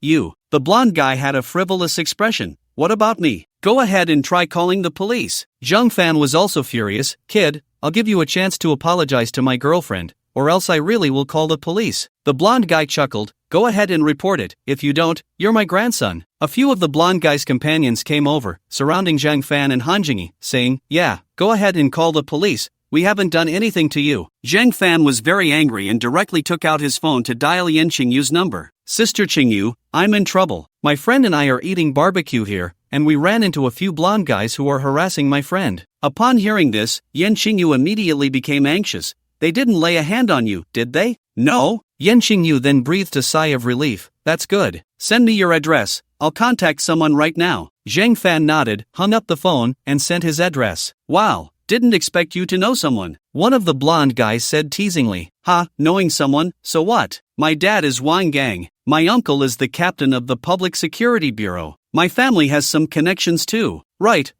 Speaker 1: The blonde guy had a frivolous expression. What about me? Go ahead and try calling the police. Zhang Fan was also furious. Kid, I'll give you a chance to apologize to my girlfriend, or else I really will call the police. The blonde guy chuckled. Go ahead and report it. If you don't, you're my grandson. A few of the blonde guy's companions came over, surrounding Zhang Fan and Han Jingyi, saying, yeah, go ahead and call the police. We haven't done anything to you. Zhang Fan was very angry and directly took out his phone to dial Yin Qingyu's number. Sister Qingyu, I'm in trouble. My friend and I are eating barbecue here, and we ran into a few blonde guys who are harassing my friend. Upon hearing this, Yin Qingyu immediately became anxious. They didn't lay a hand on you, did they? No? Yin Qingyu then breathed a sigh of relief. That's good. Send me your address. I'll contact someone right now. Zhang Fan nodded, hung up the phone, and sent his address. Wow. Didn't expect you to know someone. One of the blonde guys said teasingly. Ha, knowing someone, so what? My dad is Wang Gang. My uncle is the captain of the Public Security Bureau. My family has some connections too. Right,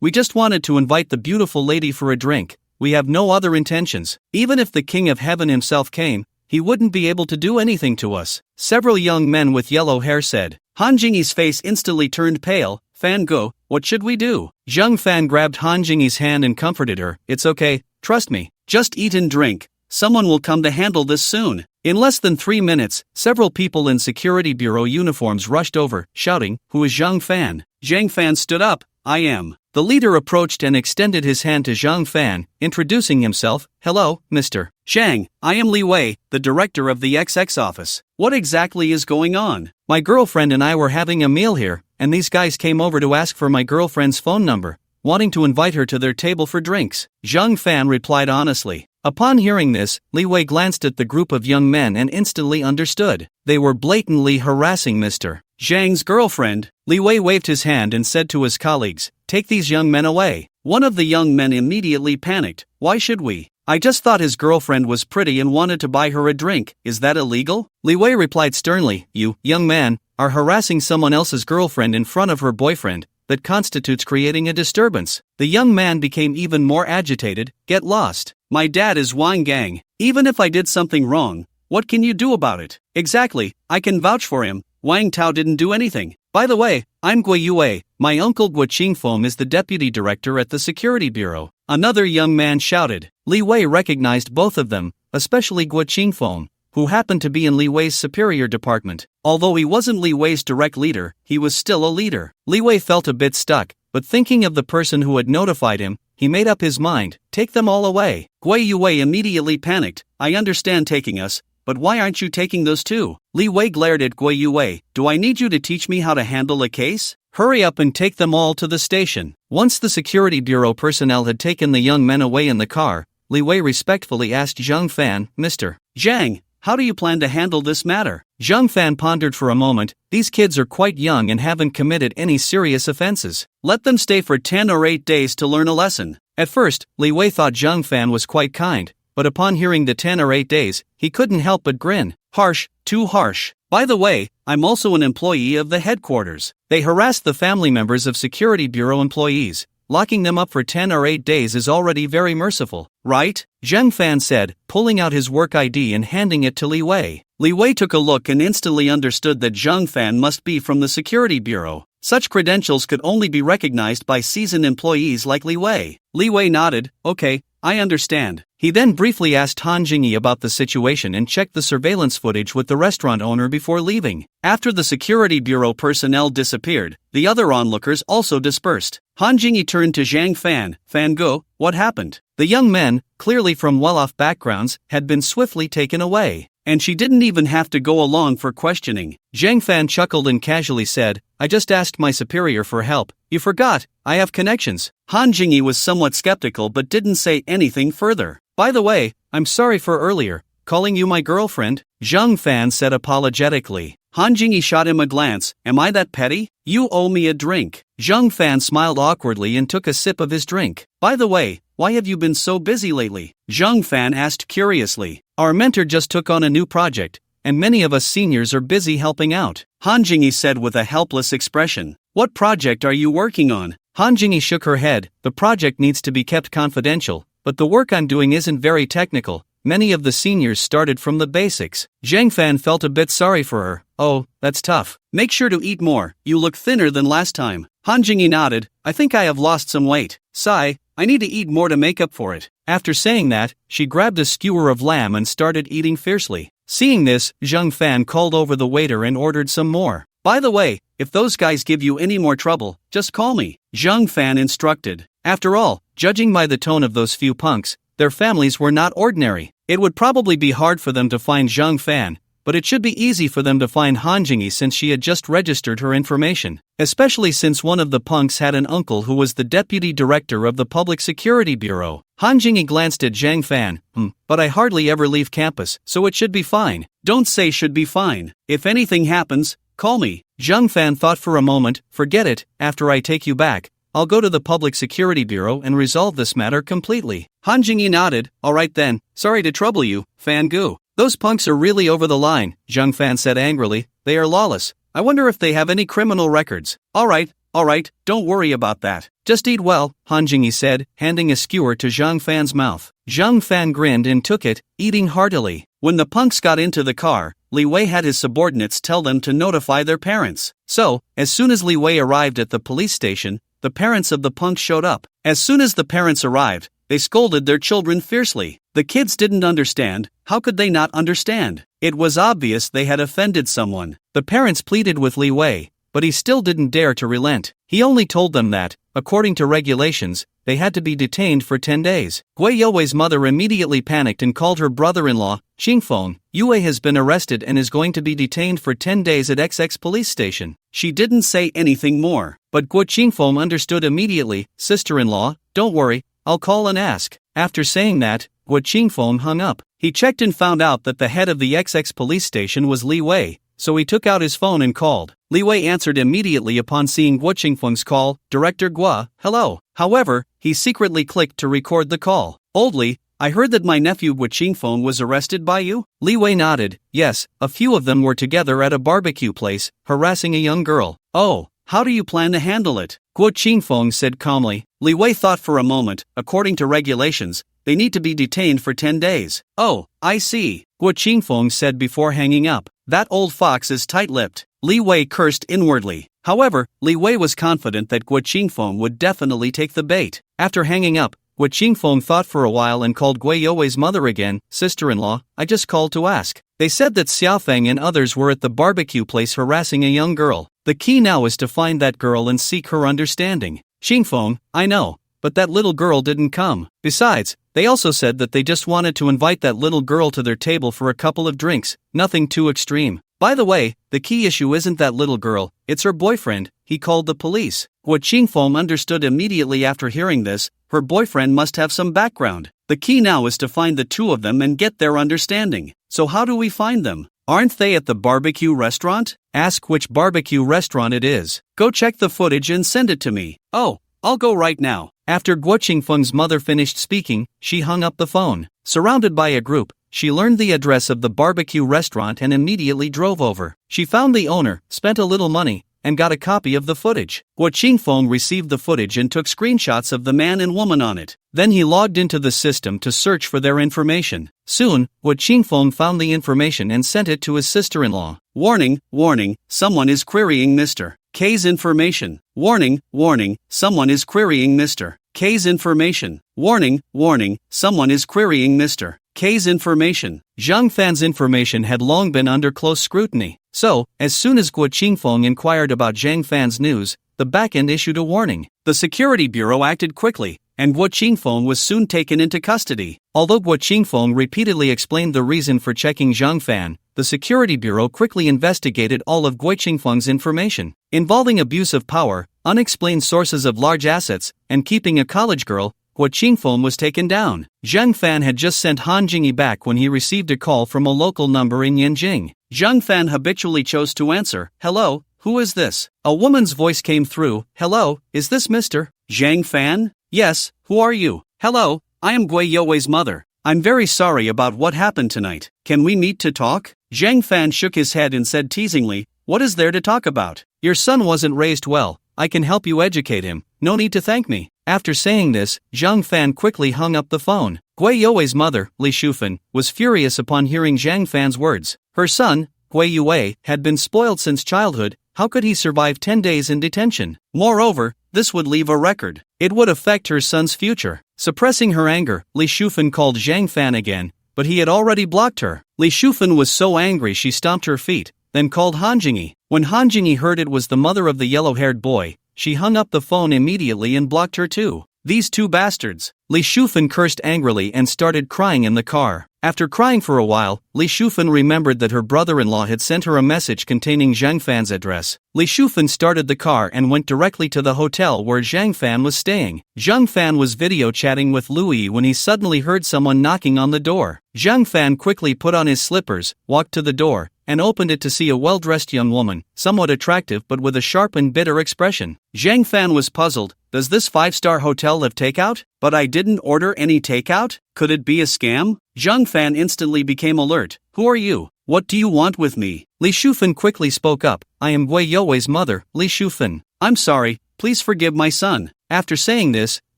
Speaker 1: we just wanted to invite the beautiful lady for a drink. We have no other intentions. Even if the King of Heaven himself came, he wouldn't be able to do anything to us. Several young men with yellow hair said. Han Jingyi's face instantly turned pale. Fan Go, what should we do? Zhang Fan grabbed Han Jingyi's hand and comforted her. It's okay, trust me. Just eat and drink. Someone will come to handle this soon. In less than 3 minutes, several people in security bureau uniforms rushed over, shouting, Who is Zhang Fan? Zhang Fan stood up. I am. The leader approached and extended his hand to Zhang Fan, introducing himself. Hello, Mr. Zhang, I am Li Wei, the director of the XX office. What exactly is going on? My girlfriend and I were having a meal here, and these guys came over to ask for my girlfriend's phone number, wanting to invite her to their table for drinks. Zhang Fan replied honestly. Upon hearing this, Li Wei glanced at the group of young men and instantly understood. They were blatantly harassing Mr. Zhang's girlfriend. Li Wei waved his hand and said to his colleagues, Take these young men away. One of the young men immediately panicked. Why should we? I just thought his girlfriend was pretty and wanted to buy her a drink. Is that illegal? Li Wei replied sternly. You, young man, are harassing someone else's girlfriend in front of her boyfriend. That constitutes creating a disturbance. The young man became even more agitated. Get lost. My dad is Wang Gang. Even if I did something wrong, what can you do about it? Exactly, I can vouch for him. Wang Tao didn't do anything. By the way, I'm Gui Yue. My uncle Guo Qingfeng is the deputy director at the security bureau. Another young man shouted. Li Wei recognized both of them, especially Guo Qingfeng, who happened to be in Li Wei's superior department. Although he wasn't Li Wei's direct leader, he was still a leader. Li Wei felt a bit stuck, but thinking of the person who had notified him, he made up his mind. Take them all away. Gui Yue immediately panicked. I understand taking us, but why aren't you taking those too? Li Wei glared at Gui Yue. Do I need you to teach me how to handle a case? Hurry up and take them all to the station. Once the security bureau personnel had taken the young men away in the car, Li Wei respectfully asked Zhang Fan, Mr. Zhang, how do you plan to handle this matter? Zhang Fan pondered for a moment. These kids are quite young and haven't committed any serious offenses. Let them stay for 10 or 8 days to learn a lesson. At first, Li Wei thought Zhang Fan was quite kind, but upon hearing the 10 or 8 days, he couldn't help but grin. Harsh, too harsh. By the way, I'm also an employee of the headquarters. They harassed the family members of security bureau employees. Locking them up for 10 or 8 days is already very merciful, right? Zhang Fan said, pulling out his work ID and handing it to Li Wei. Li Wei took a look and instantly understood that Zhang Fan must be from the security bureau. Such credentials could only be recognized by seasoned employees like Li Wei. Li Wei nodded, okay, I understand. He then briefly asked Han Jingyi about the situation and checked the surveillance footage with the restaurant owner before leaving. After the security bureau personnel disappeared, the other onlookers also dispersed. Han Jingyi turned to Zhang Fan. Fan Go, what happened? The young men, clearly from well-off backgrounds, had been swiftly taken away. And she didn't even have to go along for questioning. Zhang Fan chuckled and casually said, I just asked my superior for help. You forgot, I have connections. Han Jingyi was somewhat skeptical but didn't say anything further. By the way, I'm sorry for earlier, calling you my girlfriend, Zhang Fan said apologetically. Han Jingyi shot him a glance, am I that petty? You owe me a drink. Zhang Fan smiled awkwardly and took a sip of his drink. By the way, why have you been so busy lately? Zhang Fan asked curiously. Our mentor just took on a new project, and many of us seniors are busy helping out, Han Jingyi said with a helpless expression. What project are you working on? Han Jingyi shook her head. The project needs to be kept confidential, but the work I'm doing isn't very technical. Many of the seniors started from the basics. Zhang Fan felt a bit sorry for her. Oh, that's tough. Make sure to eat more, you look thinner than last time. Han Jingyi nodded, I think I have lost some weight. Sigh, I need to eat more to make up for it. After saying that, she grabbed a skewer of lamb and started eating fiercely. Seeing this, Zhang Fan called over the waiter and ordered some more. By the way, if those guys give you any more trouble, just call me, Zhang Fan instructed. After all, judging by the tone of those few punks, their families were not ordinary. It would probably be hard for them to find Zhang Fan, but it should be easy for them to find Han Jingyi since she had just registered her information, especially since one of the punks had an uncle who was the deputy director of the Public Security Bureau. Han Jingyi glanced at Zhang Fan, but I hardly ever leave campus, so it should be fine. Don't say should be fine. If anything happens, call me. Zhang Fan thought for a moment, forget it, after I take you back, I'll go to the Public Security Bureau and resolve this matter completely. Han Jingyi nodded, alright then, sorry to trouble you, Fan Gu. Those punks are really over the line, Zhang Fan said angrily, they are lawless. I wonder if they have any criminal records. Alright, don't worry about that. Just eat well, Han Jingyi said, handing a skewer to Zhang Fan's mouth. Zhang Fan grinned and took it, eating heartily. When the punks got into the car, Li Wei had his subordinates tell them to notify their parents. So, as soon as Li Wei arrived at the police station, the parents of the punks showed up. As soon as the parents arrived, they scolded their children fiercely. The kids didn't understand. How could they not understand? It was obvious they had offended someone. The parents pleaded with Li Wei, but he still didn't dare to relent. He only told them that, according to regulations, they had to be detained for 10 days. Gui Youwei's mother immediately panicked and called her brother-in-law, Qingfeng. Yue has been arrested and is going to be detained for 10 days at XX police station. She didn't say anything more, but Guo Qingfeng understood immediately. Sister-in-law, don't worry, I'll call and ask. After saying that, Guo Qingfeng hung up. He checked and found out that the head of the XX police station was Li Wei, so he took out his phone and called. Li Wei answered immediately upon seeing Guo Qingfeng's call, Director Guo, hello. However, he secretly clicked to record the call. Oldly, I heard that my nephew Guo Qingfeng was arrested by you? Li Wei nodded, yes, a few of them were together at a barbecue place, harassing a young girl. Oh, how do you plan to handle it? Guo Qingfeng said calmly. Li Wei thought for a moment. According to regulations, they need to be detained for 10 days. Oh, I see, Guo Qingfeng said before hanging up. That old fox is tight-lipped. Li Wei cursed inwardly. However, Li Wei was confident that Guo Qingfeng would definitely take the bait. After hanging up, Guo Qingfeng thought for a while and called Gui Youwei's mother again. Sister-in-law, I just called to ask. They said that Xiaofeng and others were at the barbecue place harassing a young girl. The key now is to find that girl and seek her understanding. Qingfeng, I know, but that little girl didn't come. Besides, they also said that they just wanted to invite that little girl to their table for a couple of drinks, nothing too extreme. By the way, the key issue isn't that little girl, it's her boyfriend. He called the police. Guo Qingfeng understood immediately after hearing this, her boyfriend must have some background. The key now is to find the two of them and get their understanding. So how do we find them? Aren't they at the barbecue restaurant? Ask which barbecue restaurant it is. Go check the footage and send it to me. Oh, I'll go right now. After Guo Qingfeng's mother finished speaking, she hung up the phone. Surrounded by a group, she learned the address of the barbecue restaurant and immediately drove over. She found the owner, spent a little money, and got a copy of the footage. Guo Qingfeng received the footage and took screenshots of the man and woman on it. Then he logged into the system to search for their information. Soon, Guo Qingfeng found the information and sent it to his sister-in-law. Warning, warning, someone is querying Mr. K's information. Warning, warning, someone is querying Mr. K's information. Warning, warning, someone is querying Mr. K's information. Zhang Fan's information had long been under close scrutiny, so, as soon as Guo Qingfeng inquired about Zhang Fan's news, the backend issued a warning. The security bureau acted quickly, and Guo Qingfeng was soon taken into custody. Although Guo Qingfeng repeatedly explained the reason for checking Zhang Fan, the security bureau quickly investigated all of Guo Qingfeng's information, involving abuse of power, unexplained sources of large assets, and keeping a college girl. Guo Qingfeng was taken down. Zhang Fan had just sent Han Jingyi back when he received a call from a local number in Yin Jing. Zhang Fan habitually chose to answer, "Hello, who is this?" A woman's voice came through, "Hello, is this Mr. Zhang Fan?" "Yes, who are you?" "Hello, I am Gui Youwei's mother. I'm very sorry about what happened tonight. Can we meet to talk?" Zhang Fan shook his head and said teasingly, "What is there to talk about? Your son wasn't raised well. I can help you educate him. No need to thank me." After saying this, Zhang Fan quickly hung up the phone. Gui Youwei's mother, Li Shufan, was furious upon hearing Zhang Fan's words. Her son, Gui Youwei, had been spoiled since childhood. How could he survive 10 days in detention? Moreover, this would leave a record. It would affect her son's future. Suppressing her anger, Li Shufan called Zhang Fan again, but he had already blocked her. Li Shufan was so angry she stomped her feet, then called Han Jingyi. When Han Jingyi heard it was the mother of the yellow-haired boy, she hung up the phone immediately and blocked her too. "These two bastards." Li Shufan cursed angrily and started crying in the car. After crying for a while, Li Shufan remembered that her brother-in-law had sent her a message containing Zhang Fan's address. Li Shufan started the car and went directly to the hotel where Zhang Fan was staying. Zhang Fan was video chatting with Louis when he suddenly heard someone knocking on the door. Zhang Fan quickly put on his slippers, walked to the door, and opened it to see a well-dressed young woman, somewhat attractive but with a sharp and bitter expression. Zhang Fan was puzzled. Does this five-star hotel have takeout? But I didn't order any takeout? Could it be a scam? Zhang Fan instantly became alert. Who are you? What do you want with me? Li Shufan quickly spoke up. I am Gui Youwei's mother, Li Shufan. I'm sorry, please forgive my son. After saying this,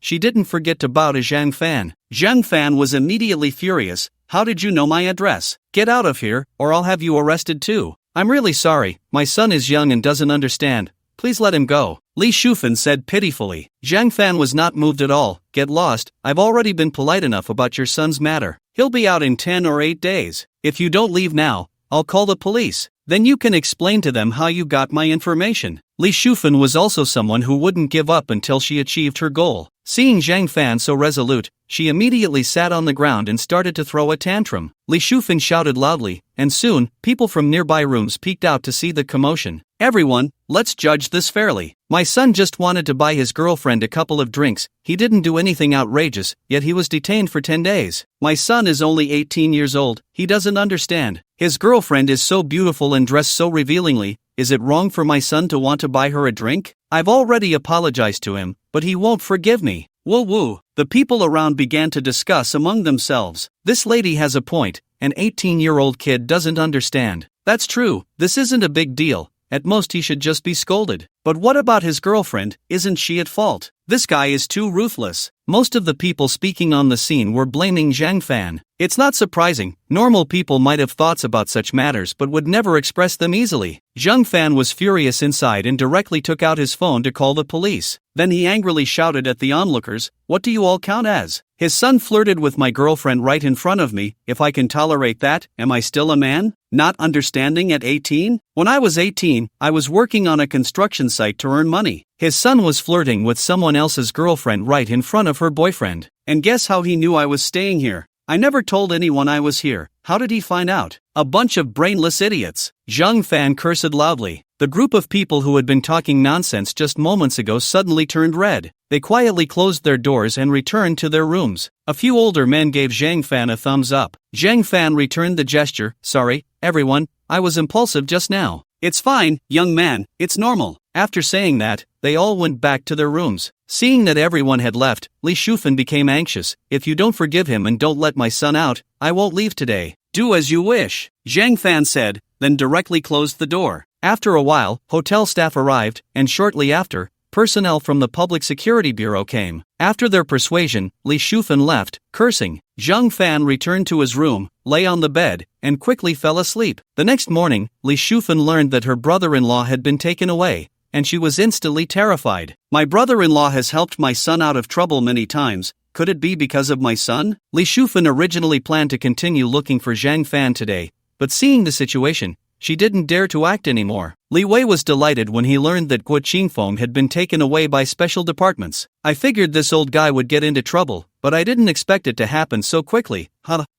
Speaker 1: she didn't forget to bow to Zhang Fan. Zhang Fan was immediately furious. How did you know my address? Get out of here, or I'll have you arrested too. I'm really sorry, my son is young and doesn't understand. Please let him go. Li Shufan said pitifully. Zhang Fan was not moved at all. Get lost, I've already been polite enough about your son's matter. He'll be out in 10 or 8 days. If you don't leave now, I'll call the police. Then you can explain to them how you got my information. Li Shufan was also someone who wouldn't give up until she achieved her goal. Seeing Zhang Fan so resolute, she immediately sat on the ground and started to throw a tantrum. Li Shufan shouted loudly, and soon, people from nearby rooms peeked out to see the commotion. Everyone, let's judge this fairly. My son just wanted to buy his girlfriend a couple of drinks. He didn't do anything outrageous, yet he was detained for 10 days. My son is only 18 years old. He doesn't understand. His girlfriend is so beautiful and dressed so revealingly. Is it wrong for my son to want to buy her a drink? I've already apologized to him, but he won't forgive me. Woo woo. The people around began to discuss among themselves. This lady has a point. An 18-year-old kid doesn't understand. That's true. This isn't a big deal. At most he should just be scolded. But what about his girlfriend? Isn't she at fault? This guy is too ruthless. Most of the people speaking on the scene were blaming Zhang Fan. It's not surprising. Normal people might have thoughts about such matters but would never express them easily. Zhang Fan was furious inside and directly took out his phone to call the police. Then he angrily shouted at the onlookers, "What do you all count as? His son flirted with my girlfriend right in front of me. If I can tolerate that, am I still a man? Not understanding at 18? When I was 18, I was working on a construction site to earn money. His son was flirting with someone else's girlfriend right in front of her boyfriend. And guess how he knew I was staying here? I never told anyone I was here. How did he find out? A bunch of brainless idiots." Zhang Fan cursed loudly. The group of people who had been talking nonsense just moments ago suddenly turned red. They quietly closed their doors and returned to their rooms. A few older men gave Zhang Fan a thumbs up. Zhang Fan returned the gesture. "Sorry, everyone, I was impulsive just now." "It's fine, young man, it's normal." After saying that, they all went back to their rooms. Seeing that everyone had left, Li Shufan became anxious. "If you don't forgive him and don't let my son out, I won't leave today." "Do as you wish," Zhang Fan said, then directly closed the door. After a while, hotel staff arrived, and shortly after, personnel from the Public Security Bureau came. After their persuasion, Li Shufan left, cursing. Zhang Fan returned to his room, lay on the bed, and quickly fell asleep. The next morning, Li Shufan learned that her brother-in-law had been taken away, and she was instantly terrified. My brother-in-law has helped my son out of trouble many times. Could it be because of my son? Li Shufan originally planned to continue looking for Zhang Fan today, but seeing the situation, she didn't dare to act anymore. Li Wei was delighted when he learned that Guo Qingfeng had been taken away by special departments. I figured this old guy would get into trouble, but I didn't expect it to happen so quickly.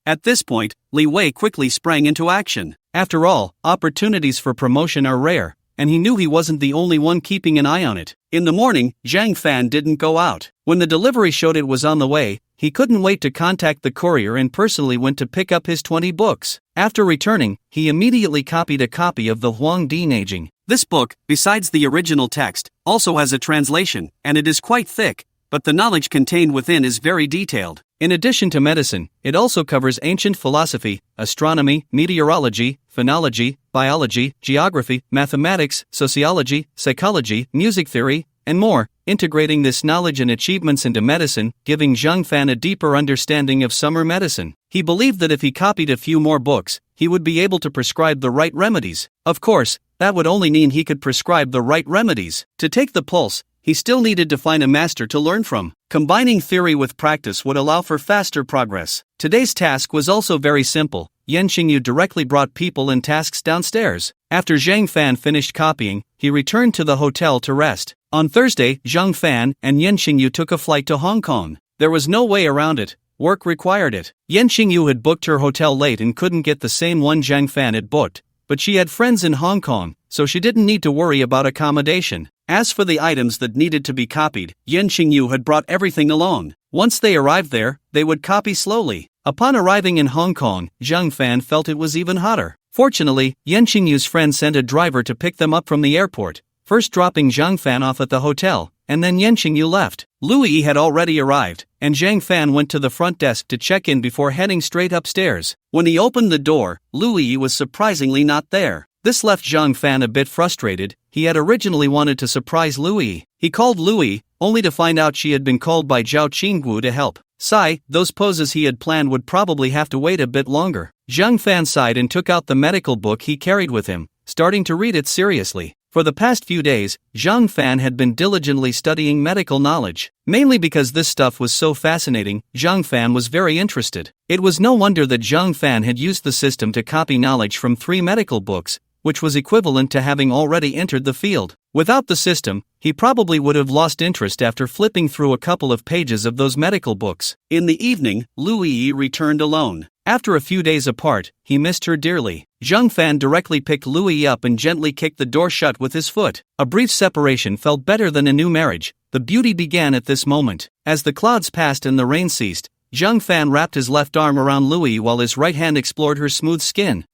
Speaker 1: At this point, Li Wei quickly sprang into action. After all, opportunities for promotion are rare, and he knew he wasn't the only one keeping an eye on it. In the morning, Zhang Fan didn't go out. When the delivery showed it was on the way, he couldn't wait to contact the courier and personally went to pick up his 20 books. After returning, he immediately copied a copy of the Huang Di Yin Jing. This book, besides the original text, also has a translation, and it is quite thick, but the knowledge contained within is very detailed. In addition to medicine, it also covers ancient philosophy, astronomy, meteorology, phonology, biology, geography, mathematics, sociology, psychology, music theory, and more, integrating this knowledge and achievements into medicine, giving Zhang Fan a deeper understanding of summer medicine. He believed that if he copied a few more books, he would be able to prescribe the right remedies. Of course, that would only mean he could prescribe the right remedies. To take the pulse, he still needed to find a master to learn from. Combining theory with practice would allow for faster progress. Today's task was also very simple. Yan Xingyu directly brought people and tasks downstairs. After Zhang Fan finished copying, he returned to the hotel to rest. On Thursday, Zhang Fan and Yan Xingyu took a flight to Hong Kong. There was no way around it. Work required it. Yan Xingyu had booked her hotel late and couldn't get the same one Zhang Fan had booked, but she had friends in Hong Kong, so she didn't need to worry about accommodation. As for the items that needed to be copied, Yan Xingyu had brought everything along. Once they arrived there, they would copy slowly. Upon arriving in Hong Kong, Zhang Fan felt it was even hotter. Fortunately, Yan Xingyu's friend sent a driver to pick them up from the airport, first dropping Zhang Fan off at the hotel, and then Yan Xingyu left. Lu Yi had already arrived, and Zhang Fan went to the front desk to check in before heading straight upstairs. When he opened the door, Lu Yi was surprisingly not there. This left Zhang Fan a bit frustrated. He had originally wanted to surprise Lu Yi. He called Lu Yi, only to find out she had been called by Zhao Qinggu to help. Sigh, those poses he had planned would probably have to wait a bit longer. Zhang Fan sighed and took out the medical book he carried with him, starting to read it seriously. For the past few days, Zhang Fan had been diligently studying medical knowledge. Mainly because this stuff was so fascinating, Zhang Fan was very interested. It was no wonder that Zhang Fan had used the system to copy knowledge from 3 medical books, which was equivalent to having already entered the field. Without the system, he probably would have lost interest after flipping through a couple of pages of those medical books. In the evening, Lu Yi returned alone. After a few days apart, he missed her dearly. Zhang Fan directly picked Lu Yi up and gently kicked the door shut with his foot. A brief separation felt better than a new marriage. The beauty began at this moment. As the clouds passed and the rain ceased, Zhang Fan wrapped his left arm around Lu Yi while his right hand explored her smooth skin.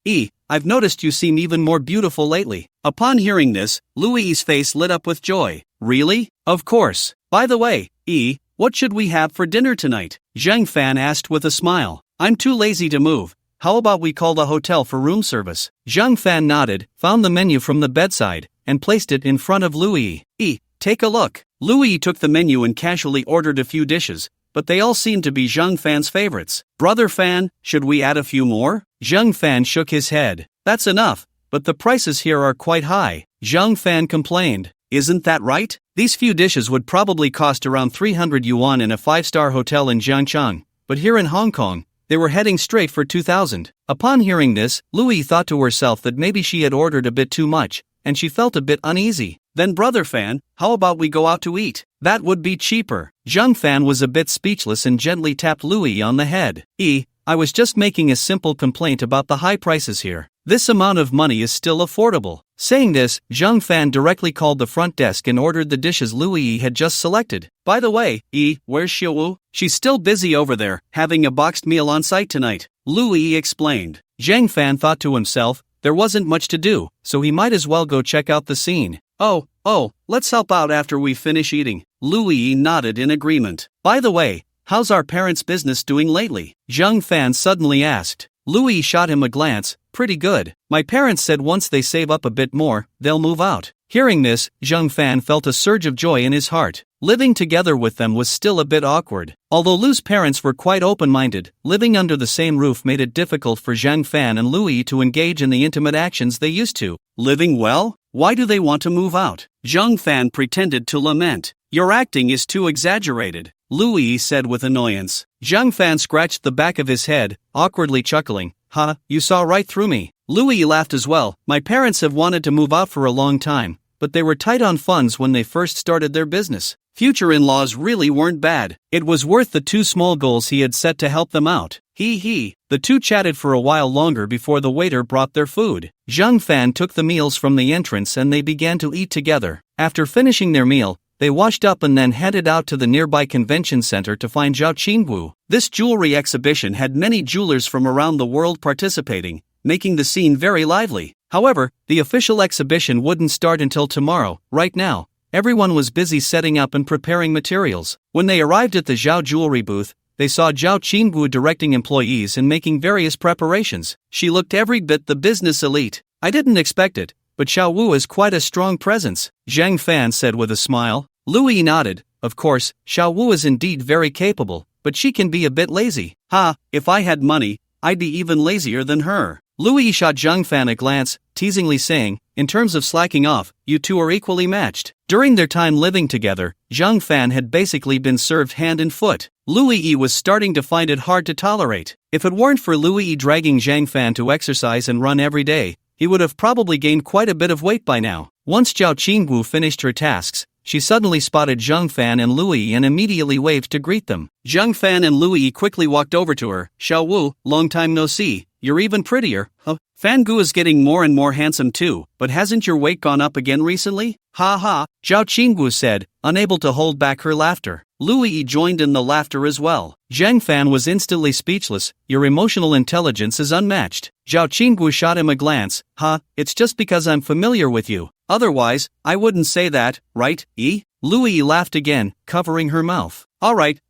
Speaker 1: I've noticed you seem even more beautiful lately. Upon hearing this, Lu Yi's face lit up with joy. Really? Of course. By the way, what should we have for dinner tonight? Zhang Fan asked with a smile. I'm too lazy to move. How about we call the hotel for room service? Zhang Fan nodded, found the menu from the bedside, and placed it in front of Lu Yi. Take a look. Lu Yi took the menu and casually ordered a few dishes, but they all seemed to be Zhang Fan's favorites. Brother Fan, should we add a few more? Zhang Fan shook his head. That's enough, but the prices here are quite high. Zhang Fan complained. Isn't that right? These few dishes would probably cost around 300 yuan in a 5-star hotel in Jiangchang, but here in Hong Kong, they were heading straight for 2,000. Upon hearing this, Lu Yi thought to herself that maybe she had ordered a bit too much, and she felt a bit uneasy. Then Brother Fan, how about we go out to eat? That would be cheaper. Zhang Fan was a bit speechless and gently tapped Lu Yi on the head. I was just making a simple complaint about the high prices here. This amount of money is still affordable. Saying this, Zhang Fan directly called the front desk and ordered the dishes Lu Yi had just selected. By the way, where's Xiaowu? She's still busy over there, having a boxed meal on site tonight. Lu Yi explained. Zhang Fan thought to himself, there wasn't much to do, so he might as well go check out the scene. Oh, let's help out after we finish eating. Lu Yi nodded in agreement. By the way, how's our parents' business doing lately? Zhang Fan suddenly asked. Lu Yi shot him a glance. Pretty good. My parents said once they save up a bit more, they'll move out. Hearing this, Zhang Fan felt a surge of joy in his heart. Living together with them was still a bit awkward. Although Lu's parents were quite open-minded, living under the same roof made it difficult for Zhang Fan and Lu Yi to engage in the intimate actions they used to. Living well? Why do they want to move out? Zhang Fan pretended to lament. Your acting is too exaggerated, Lu Yi said with annoyance. Zhang Fan scratched the back of his head, awkwardly chuckling. Ha, you saw right through me. Lu Yi laughed as well. My parents have wanted to move out for a long time, but they were tight on funds when they first started their business. Future in-laws really weren't bad. It was worth the 2 small goals he had set to help them out. He. The two chatted for a while longer before the waiter brought their food. Zhang Fan took the meals from the entrance and they began to eat together. After finishing their meal, they washed up and then headed out to the nearby convention center to find Zhao Qingwu. This jewelry exhibition had many jewelers from around the world participating, making the scene very lively. However, the official exhibition wouldn't start until tomorrow. Right now, everyone was busy setting up and preparing materials. When they arrived at the Zhao jewelry booth, they saw Zhao Qingwu directing employees and making various preparations. She looked every bit the business elite. I didn't expect it, but Xiao Wu is quite a strong presence, Zhang Fan said with a smile. Lu Yi nodded. Of course, Xiao Wu is indeed very capable, but she can be a bit lazy. Ha, if I had money, I'd be even lazier than her. Lu Yi shot Zhang Fan a glance, teasingly saying, in terms of slacking off, you two are equally matched. During their time living together, Zhang Fan had basically been served hand and foot. Lu Yi was starting to find it hard to tolerate. If it weren't for Lu Yi dragging Zhang Fan to exercise and run every day, he would have probably gained quite a bit of weight by now. Once Zhao Qingwu finished her tasks, she suddenly spotted Zhang Fan and Lu Yi and immediately waved to greet them. Zhang Fan and Lu Yi quickly walked over to her. Xiao Wu, long time no see. You're even prettier. Fan Gu is getting more and more handsome too, but hasn't your weight gone up again recently? Ha ha, Zhao Qingwu said, unable to hold back her laughter. Lu Yi joined in the laughter as well. Zhang Fan was instantly speechless. Your emotional intelligence is unmatched. Zhao Qingwu shot him a glance. It's just because I'm familiar with you. Otherwise, I wouldn't say that, right, Yi? Lu Yi laughed again, covering her mouth. Alright,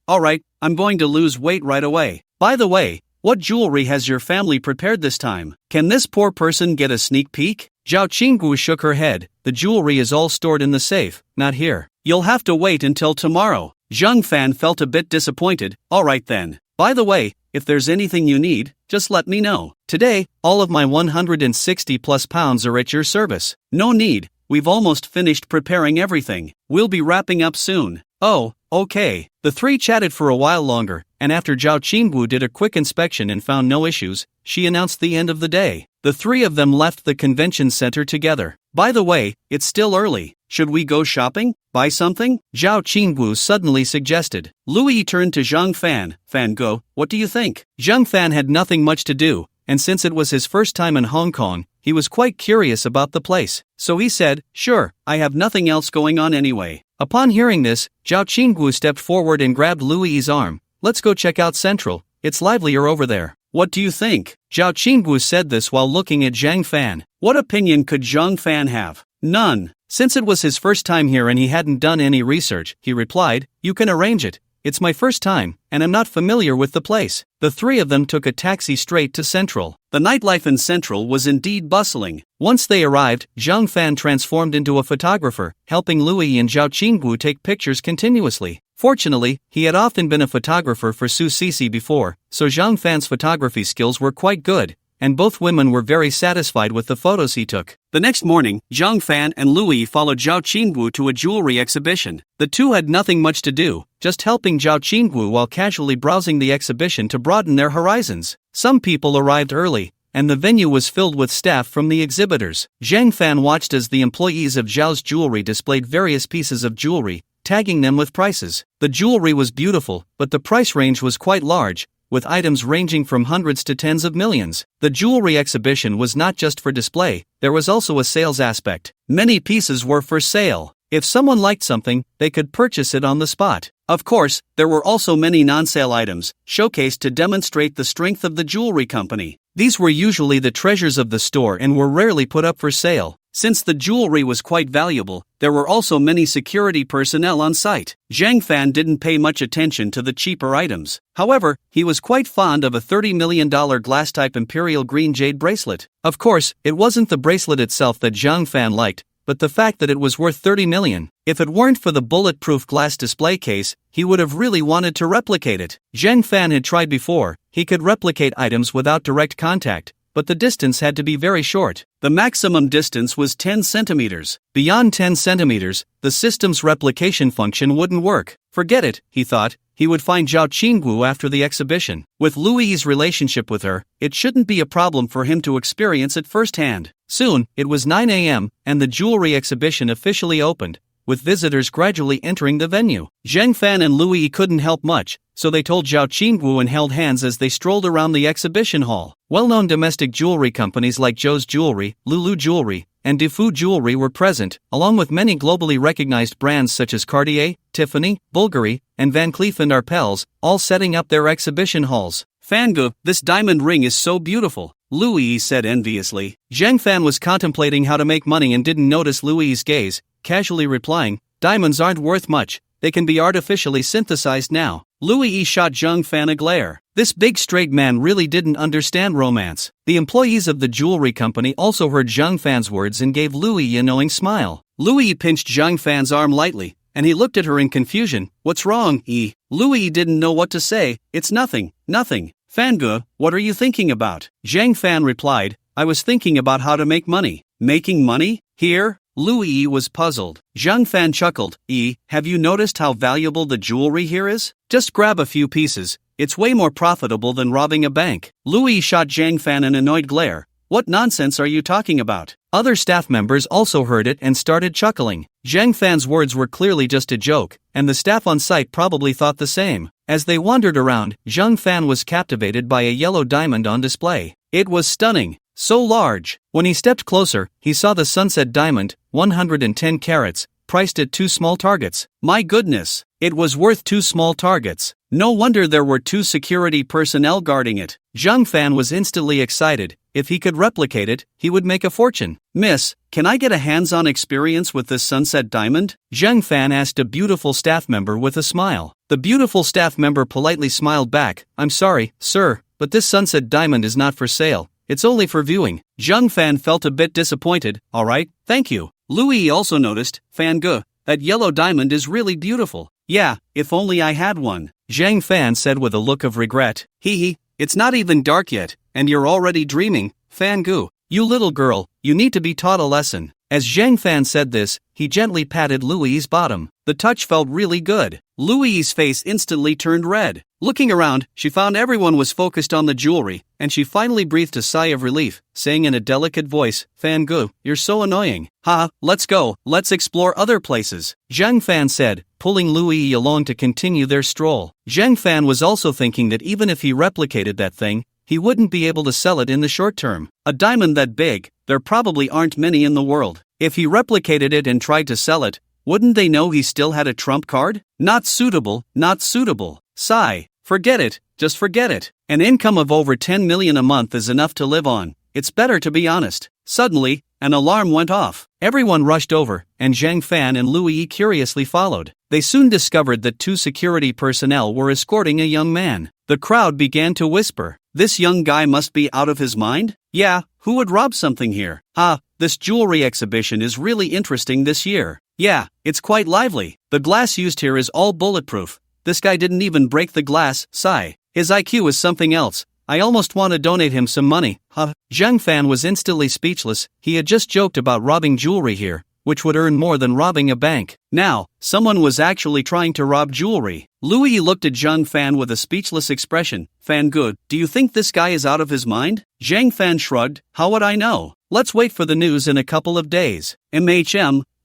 Speaker 1: I'm going to lose weight right away. By the way, what jewelry has your family prepared this time? Can this poor person get a sneak peek? Zhao Qingwu shook her head. The jewelry is all stored in the safe, not here. You'll have to wait until tomorrow. Zhang Fan felt a bit disappointed. Alright then. By the way, if there's anything you need, just let me know. Today, all of my 160 plus pounds are at your service. No need, we've almost finished preparing everything. We'll be wrapping up soon. Oh, okay. The three chatted for a while longer, and after Zhao Qingwu did a quick inspection and found no issues, she announced the end of the day. The three of them left the convention center together. By the way, it's still early. Should we go shopping? Buy something? Zhao Qingwu suddenly suggested. Lu Yi turned to Zhang Fan. Fan Go, what do you think? Zhang Fan had nothing much to do, and since it was his first time in Hong Kong, he was quite curious about the place. So he said, sure, I have nothing else going on anyway. Upon hearing this, Zhao Qingwu stepped forward and grabbed Lu Yi's arm. Let's go check out Central, it's livelier over there. What do you think? Zhao Qingwu said this while looking at Zhang Fan. What opinion could Zhang Fan have? None. Since it was his first time here and he hadn't done any research, he replied, you can arrange it. It's my first time, and I'm not familiar with the place. The three of them took a taxi straight to Central. The nightlife in Central was indeed bustling. Once they arrived, Zhang Fan transformed into a photographer, helping Lu Yi and Zhao Qingwu take pictures continuously. Fortunately, he had often been a photographer for Su Sisi before, so Zhang Fan's photography skills were quite good, and both women were very satisfied with the photos he took. The next morning, Zhang Fan and Lu Yi followed Zhao Qingwu to a jewelry exhibition. The two had nothing much to do, just helping Zhao Qingwu while casually browsing the exhibition to broaden their horizons. Some people arrived early, and the venue was filled with staff from the exhibitors. Zhang Fan watched as the employees of Zhao's jewelry displayed various pieces of jewelry, tagging them with prices. The jewelry was beautiful, but the price range was quite large, with items ranging from hundreds to tens of millions. The jewelry exhibition was not just for display, there was also a sales aspect. Many pieces were for sale. If someone liked something, they could purchase it on the spot. Of course, there were also many non-sale items, showcased to demonstrate the strength of the jewelry company. These were usually the treasures of the store and were rarely put up for sale. Since the jewelry was quite valuable, there were also many security personnel on site. Zhang Fan didn't pay much attention to the cheaper items. However, he was quite fond of a $30 million glass-type imperial green jade bracelet. Of course, it wasn't the bracelet itself that Zhang Fan liked, but the fact that it was worth 30 million. If it weren't for the bulletproof glass display case, he would have really wanted to replicate it. Zhang Fan had tried before. He could replicate items without direct contact, but the distance had to be very short. The maximum distance was 10 centimeters. Beyond 10 centimeters, the system's replication function wouldn't work. Forget it, he thought. He would find Zhao Qingwu after the exhibition. With Louis's relationship with her, it shouldn't be a problem for him to experience it firsthand. Soon, it was 9 a.m., and the jewelry exhibition officially opened, with visitors gradually entering the venue. Zheng Fan and Louis couldn't help much, so they told Zhao Qingwu and held hands as they strolled around the exhibition hall. Well-known domestic jewelry companies like Zhou's Jewelry, Lulu Jewelry, and Dufu Jewelry were present, along with many globally recognized brands such as Cartier, Tiffany, Bulgari, and Van Cleef & Arpels, all setting up their exhibition halls. "Fangu, this diamond ring is so beautiful," Louis said enviously. Zheng Fan was contemplating how to make money and didn't notice Louis's gaze, casually replying, "Diamonds aren't worth much, they can be artificially synthesized now." Louis shot Zheng Fan a glare. This big straight man really didn't understand romance. The employees of the jewelry company also heard Zheng Fan's words and gave Louis a knowing smile. Louis pinched Zheng Fan's arm lightly, and he looked at her in confusion. "What's wrong, E?" Louis didn't know what to say. "It's nothing, nothing. Fangu, what are you thinking about?" Zheng Fan replied, "I was thinking about how to make money." "Making money? Here?" Louis was puzzled. Zheng Fan chuckled. "E, have you noticed how valuable the jewelry here is? Just grab a few pieces. It's way more profitable than robbing a bank." Louis shot Zheng Fan an annoyed glare. "What nonsense are you talking about?" Other staff members also heard it and started chuckling. Zheng Fan's words were clearly just a joke, and the staff on site probably thought the same. As they wandered around, Zheng Fan was captivated by a yellow diamond on display. It was stunning. So large. When he stepped closer, he saw the sunset diamond, 110 carats, priced at 2 small targets. My goodness, it was worth 2 small targets. No wonder there were 2 security personnel guarding it. Zheng Fan was instantly excited. If he could replicate it, he would make a fortune. "Miss, can I get a hands-on experience with this sunset diamond?" Zheng Fan asked a beautiful staff member with a smile. The beautiful staff member politely smiled back. "I'm sorry, sir, but this sunset diamond is not for sale. It's only for viewing." Zheng Fan felt a bit disappointed. "Alright, thank you." Louis also noticed, "Fangu, that yellow diamond is really beautiful." "Yeah, if only I had one," Zheng Fan said with a look of regret. "Hee, it's not even dark yet, and you're already dreaming, Fangu. You little girl, you need to be taught a lesson." As Zheng Fan said this, he gently patted Louis's bottom. The touch felt really good. Louis's face instantly turned red. Looking around, she found everyone was focused on the jewelry, and she finally breathed a sigh of relief, saying in a delicate voice, "Fangu, you're so annoying. Let's go, let's explore other places," Zheng Fan said, pulling Louis along to continue their stroll. Zheng Fan was also thinking that even if he replicated that thing, he wouldn't be able to sell it in the short term. A diamond that big, there probably aren't many in the world. If he replicated it and tried to sell it, wouldn't they know he still had a trump card? Not suitable, not suitable. Sigh. Forget it, just forget it. An income of over 10 million a month is enough to live on. It's better to be honest. Suddenly, an alarm went off. Everyone rushed over, and Zheng Fan and Louis curiously followed. They soon discovered that 2 security personnel were escorting a young man. The crowd began to whisper, "This young guy must be out of his mind? Yeah, who would rob something here? This jewelry exhibition is really interesting this year. Yeah, it's quite lively. The glass used here is all bulletproof. This guy didn't even break the glass." Sigh. "His IQ is something else. I almost want to donate him some money." Zheng Fan was instantly speechless. He had just joked about robbing jewelry here, which would earn more than robbing a bank. Now, someone was actually trying to rob jewelry. Louis looked at Zheng Fan with a speechless expression. "Fangu, do you think this guy is out of his mind?" Zheng Fan shrugged. "How would I know? Let's wait for the news in a couple of days.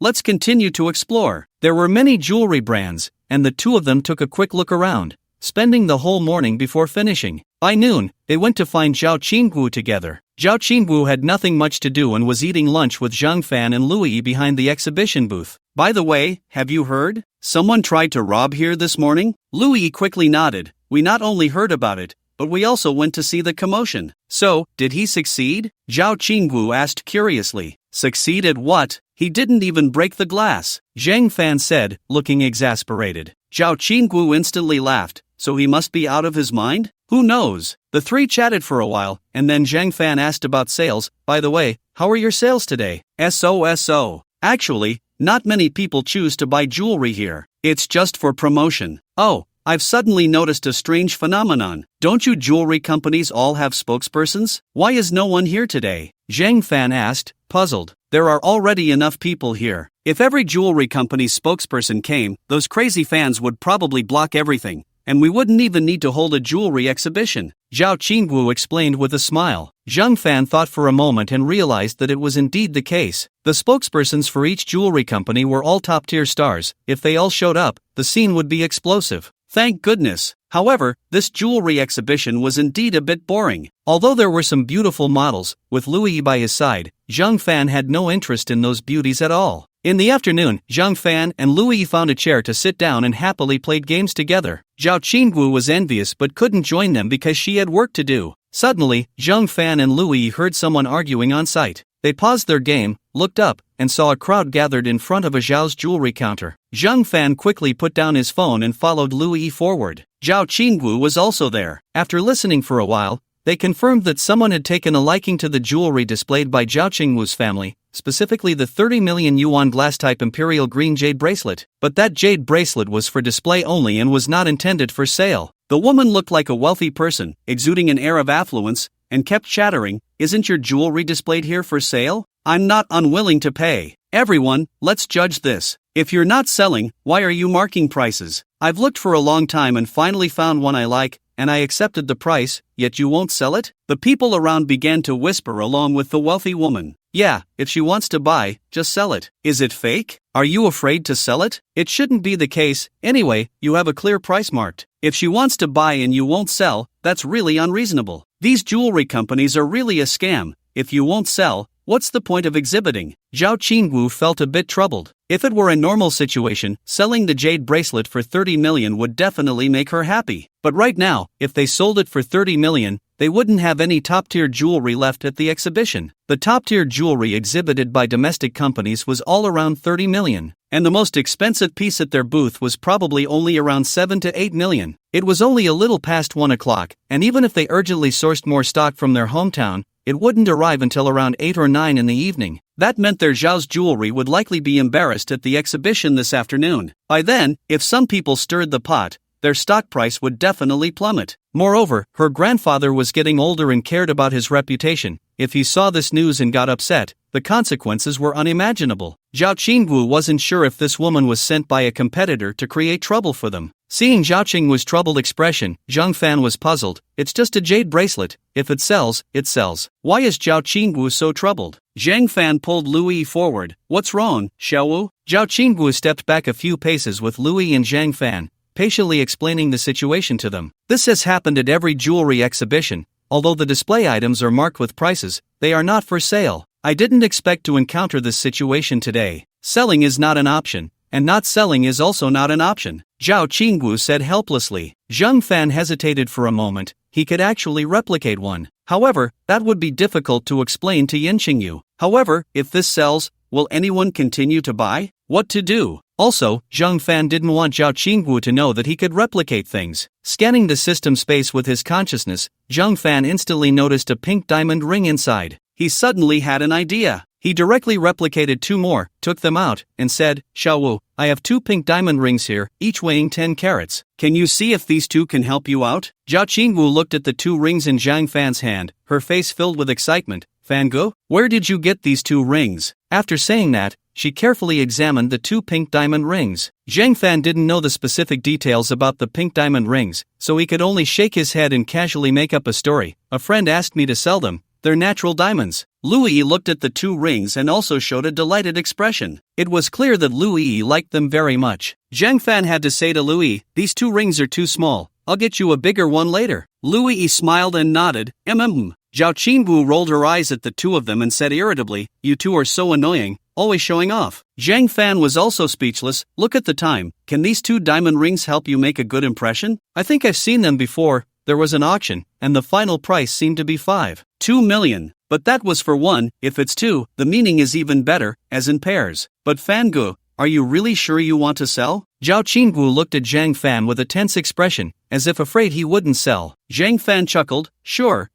Speaker 1: Let's continue to explore." There were many jewelry brands, and the 2 of them took a quick look around, spending the whole morning before finishing. By noon, they went to find Zhao Qingwu together. Zhao Qingwu had nothing much to do and was eating lunch with Zheng Fan and Louis behind the exhibition booth. "By the way, have you heard? Someone tried to rob here this morning?" Louis quickly nodded. "We not only heard about it, but we also went to see the commotion." "So, did he succeed?" Zhao Qingwu asked curiously. "Succeed at what? He didn't even break the glass," Zheng Fan said, looking exasperated. Zhao Qingwu instantly laughed. "So he must be out of his mind? Who knows?" The 3 chatted for a while, and then Zheng Fan asked about sales. "By the way, how are your sales today?" "So. Actually, not many people choose to buy jewelry here. It's just for promotion." "Oh, I've suddenly noticed a strange phenomenon. Don't you jewelry companies all have spokespersons? Why is no one here today? Zhang Fan asked, puzzled. There are already enough people here. If every jewelry company's spokesperson came, those crazy fans would probably block everything, and we wouldn't even need to hold a jewelry exhibition, Zhao Qingwu explained with a smile. Zhang Fan thought for a moment and realized that it was indeed the case. The spokespersons for each jewelry company were all top-tier stars. If they all showed up, the scene would be explosive. Thank goodness. However, this jewelry exhibition was indeed a bit boring. Although there were some beautiful models, with Lui by his side, Zhang Fan had no interest in those beauties at all. In the afternoon, Zhang Fan and Lui found a chair to sit down and happily played games together. Zhao Qingwu was envious but couldn't join them because she had work to do. Suddenly, Zhang Fan and Lui heard someone arguing on site. They paused their game, looked up, and saw a crowd gathered in front of a Zhao's jewelry counter. Zhang Fan quickly put down his phone and followed Lui forward. Zhao Qingwu was also there. After listening for a while, they confirmed that someone had taken a liking to the jewelry displayed by Zhao Qingwu's family, specifically the 30 million yuan glass-type imperial green jade bracelet. But that jade bracelet was for display only and was not intended for sale. The woman looked like a wealthy person, exuding an air of affluence, and kept chattering, "Isn't your jewelry displayed here for sale? I'm not unwilling to pay. Everyone, let's judge this. If you're not selling, why are you marking prices? I've looked for a long time and finally found one I like, and I accepted the price, yet you won't sell it?" The people around began to whisper along with the wealthy woman. "Yeah, if she wants to buy, just sell it. Is it fake? Are you afraid to sell it? It shouldn't be the case. Anyway, you have a clear price marked. If she wants to buy and you won't sell, that's really unreasonable. These jewelry companies are really a scam. If you won't sell, what's the point of exhibiting?" Zhao Qingwu felt a bit troubled. If it were a normal situation, selling the jade bracelet for 30 million would definitely make her happy. But right now, if they sold it for 30 million, they wouldn't have any top-tier jewelry left at the exhibition. The top-tier jewelry exhibited by domestic companies was all around 30 million, and the most expensive piece at their booth was probably only around 7 to 8 million. It was only a little past 1 o'clock, and even if they urgently sourced more stock from their hometown, it wouldn't arrive until around 8 or 9 in the evening. That meant their Zhao's jewelry would likely be embarrassed at the exhibition this afternoon. By then, if some people stirred the pot, their stock price would definitely plummet. Moreover, her grandfather was getting older and cared about his reputation. If he saw this news and got upset, the consequences were unimaginable. Zhao Qingwu wasn't sure if this woman was sent by a competitor to create trouble for them. Seeing Zhao Qingwu's troubled expression, Zhang Fan was puzzled. It's just a jade bracelet. If it sells, it sells. Why is Zhao Qingwu so troubled? Zhang Fan pulled Lui forward. What's wrong, Xiaowu? Zhao Qingwu stepped back a few paces with Lui and Zhang Fan, patiently explaining the situation to them. This has happened at every jewelry exhibition. Although the display items are marked with prices, they are not for sale. I didn't expect to encounter this situation today. Selling is not an option, and not selling is also not an option, Zhao Qingwu said helplessly. Zhang Fan hesitated for a moment. He could actually replicate one. However, that would be difficult to explain to Yin Jing. However, if this sells, will anyone continue to buy? What to do? Also, Zhang Fan didn't want Zhao Qingwu to know that he could replicate things. Scanning the system space with his consciousness, Zhang Fan instantly noticed a pink diamond ring inside. He suddenly had an idea. He directly replicated 2 more, took them out, and said, "Xiaowu, I have 2 pink diamond rings here, each weighing 10 carats. Can you see if these 2 can help you out?" Zhao Qingwu looked at the 2 rings in Zhang Fan's hand, her face filled with excitement. "Fangu, where did you get these 2 rings?" After saying that, she carefully examined the 2 pink diamond rings. Zhang Fan didn't know the specific details about the pink diamond rings, so he could only shake his head and casually make up a story. "A friend asked me to sell them. They're natural diamonds." Lui looked at the 2 rings and also showed a delighted expression. It was clear that Lui liked them very much. Zhang Fan had to say to Lui, "These 2 rings are too small. I'll get you a bigger one later." Lui smiled and nodded. Zhao Qingwu rolled her eyes at the 2 of them and said irritably, "You 2 are so annoying, always showing off." Zhang Fan was also speechless. "Look at the time. Can these 2 diamond rings help you make a good impression? I think I've seen them before. There was an auction, and the final price seemed to be 5.2 million. But that was for 1, if it's 2, the meaning is even better, as in pairs. But Fangu, are you really sure you want to sell?" Zhao Qingwu looked at Zhang Fan with a tense expression, as if afraid he wouldn't sell. Zhang Fan chuckled, Sure.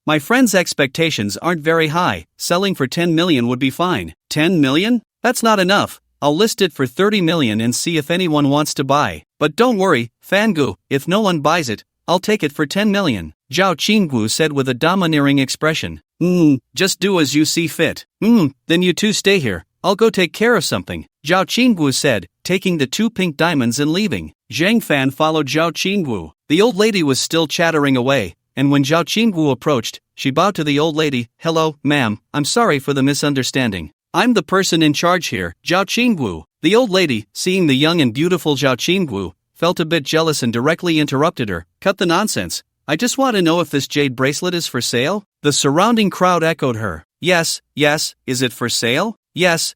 Speaker 1: My friend's expectations aren't very high. Selling for 10 million would be fine." 10 million? That's not enough. I'll list it for 30 million and see if anyone wants to buy. But don't worry, Fangu, if no one buys it, I'll take it for 10 million. Zhao Qingwu said with a domineering expression. Just do as you see fit. Then you two stay here, I'll go take care of something, Zhao Qingwu said, taking the 2 pink diamonds and leaving. Zhang Fan followed Zhao Qingwu. The old lady was still chattering away, and when Zhao Qingwu approached, she bowed to the old lady. Hello, ma'am, I'm sorry for the misunderstanding. I'm the person in charge here, Zhao Qingwu. The old lady, seeing the young and beautiful Zhao Qingwu, felt a bit jealous and directly interrupted her. Cut the nonsense. I just want to know if this jade bracelet is for sale? The surrounding crowd echoed her. Yes, is it for sale? Yes,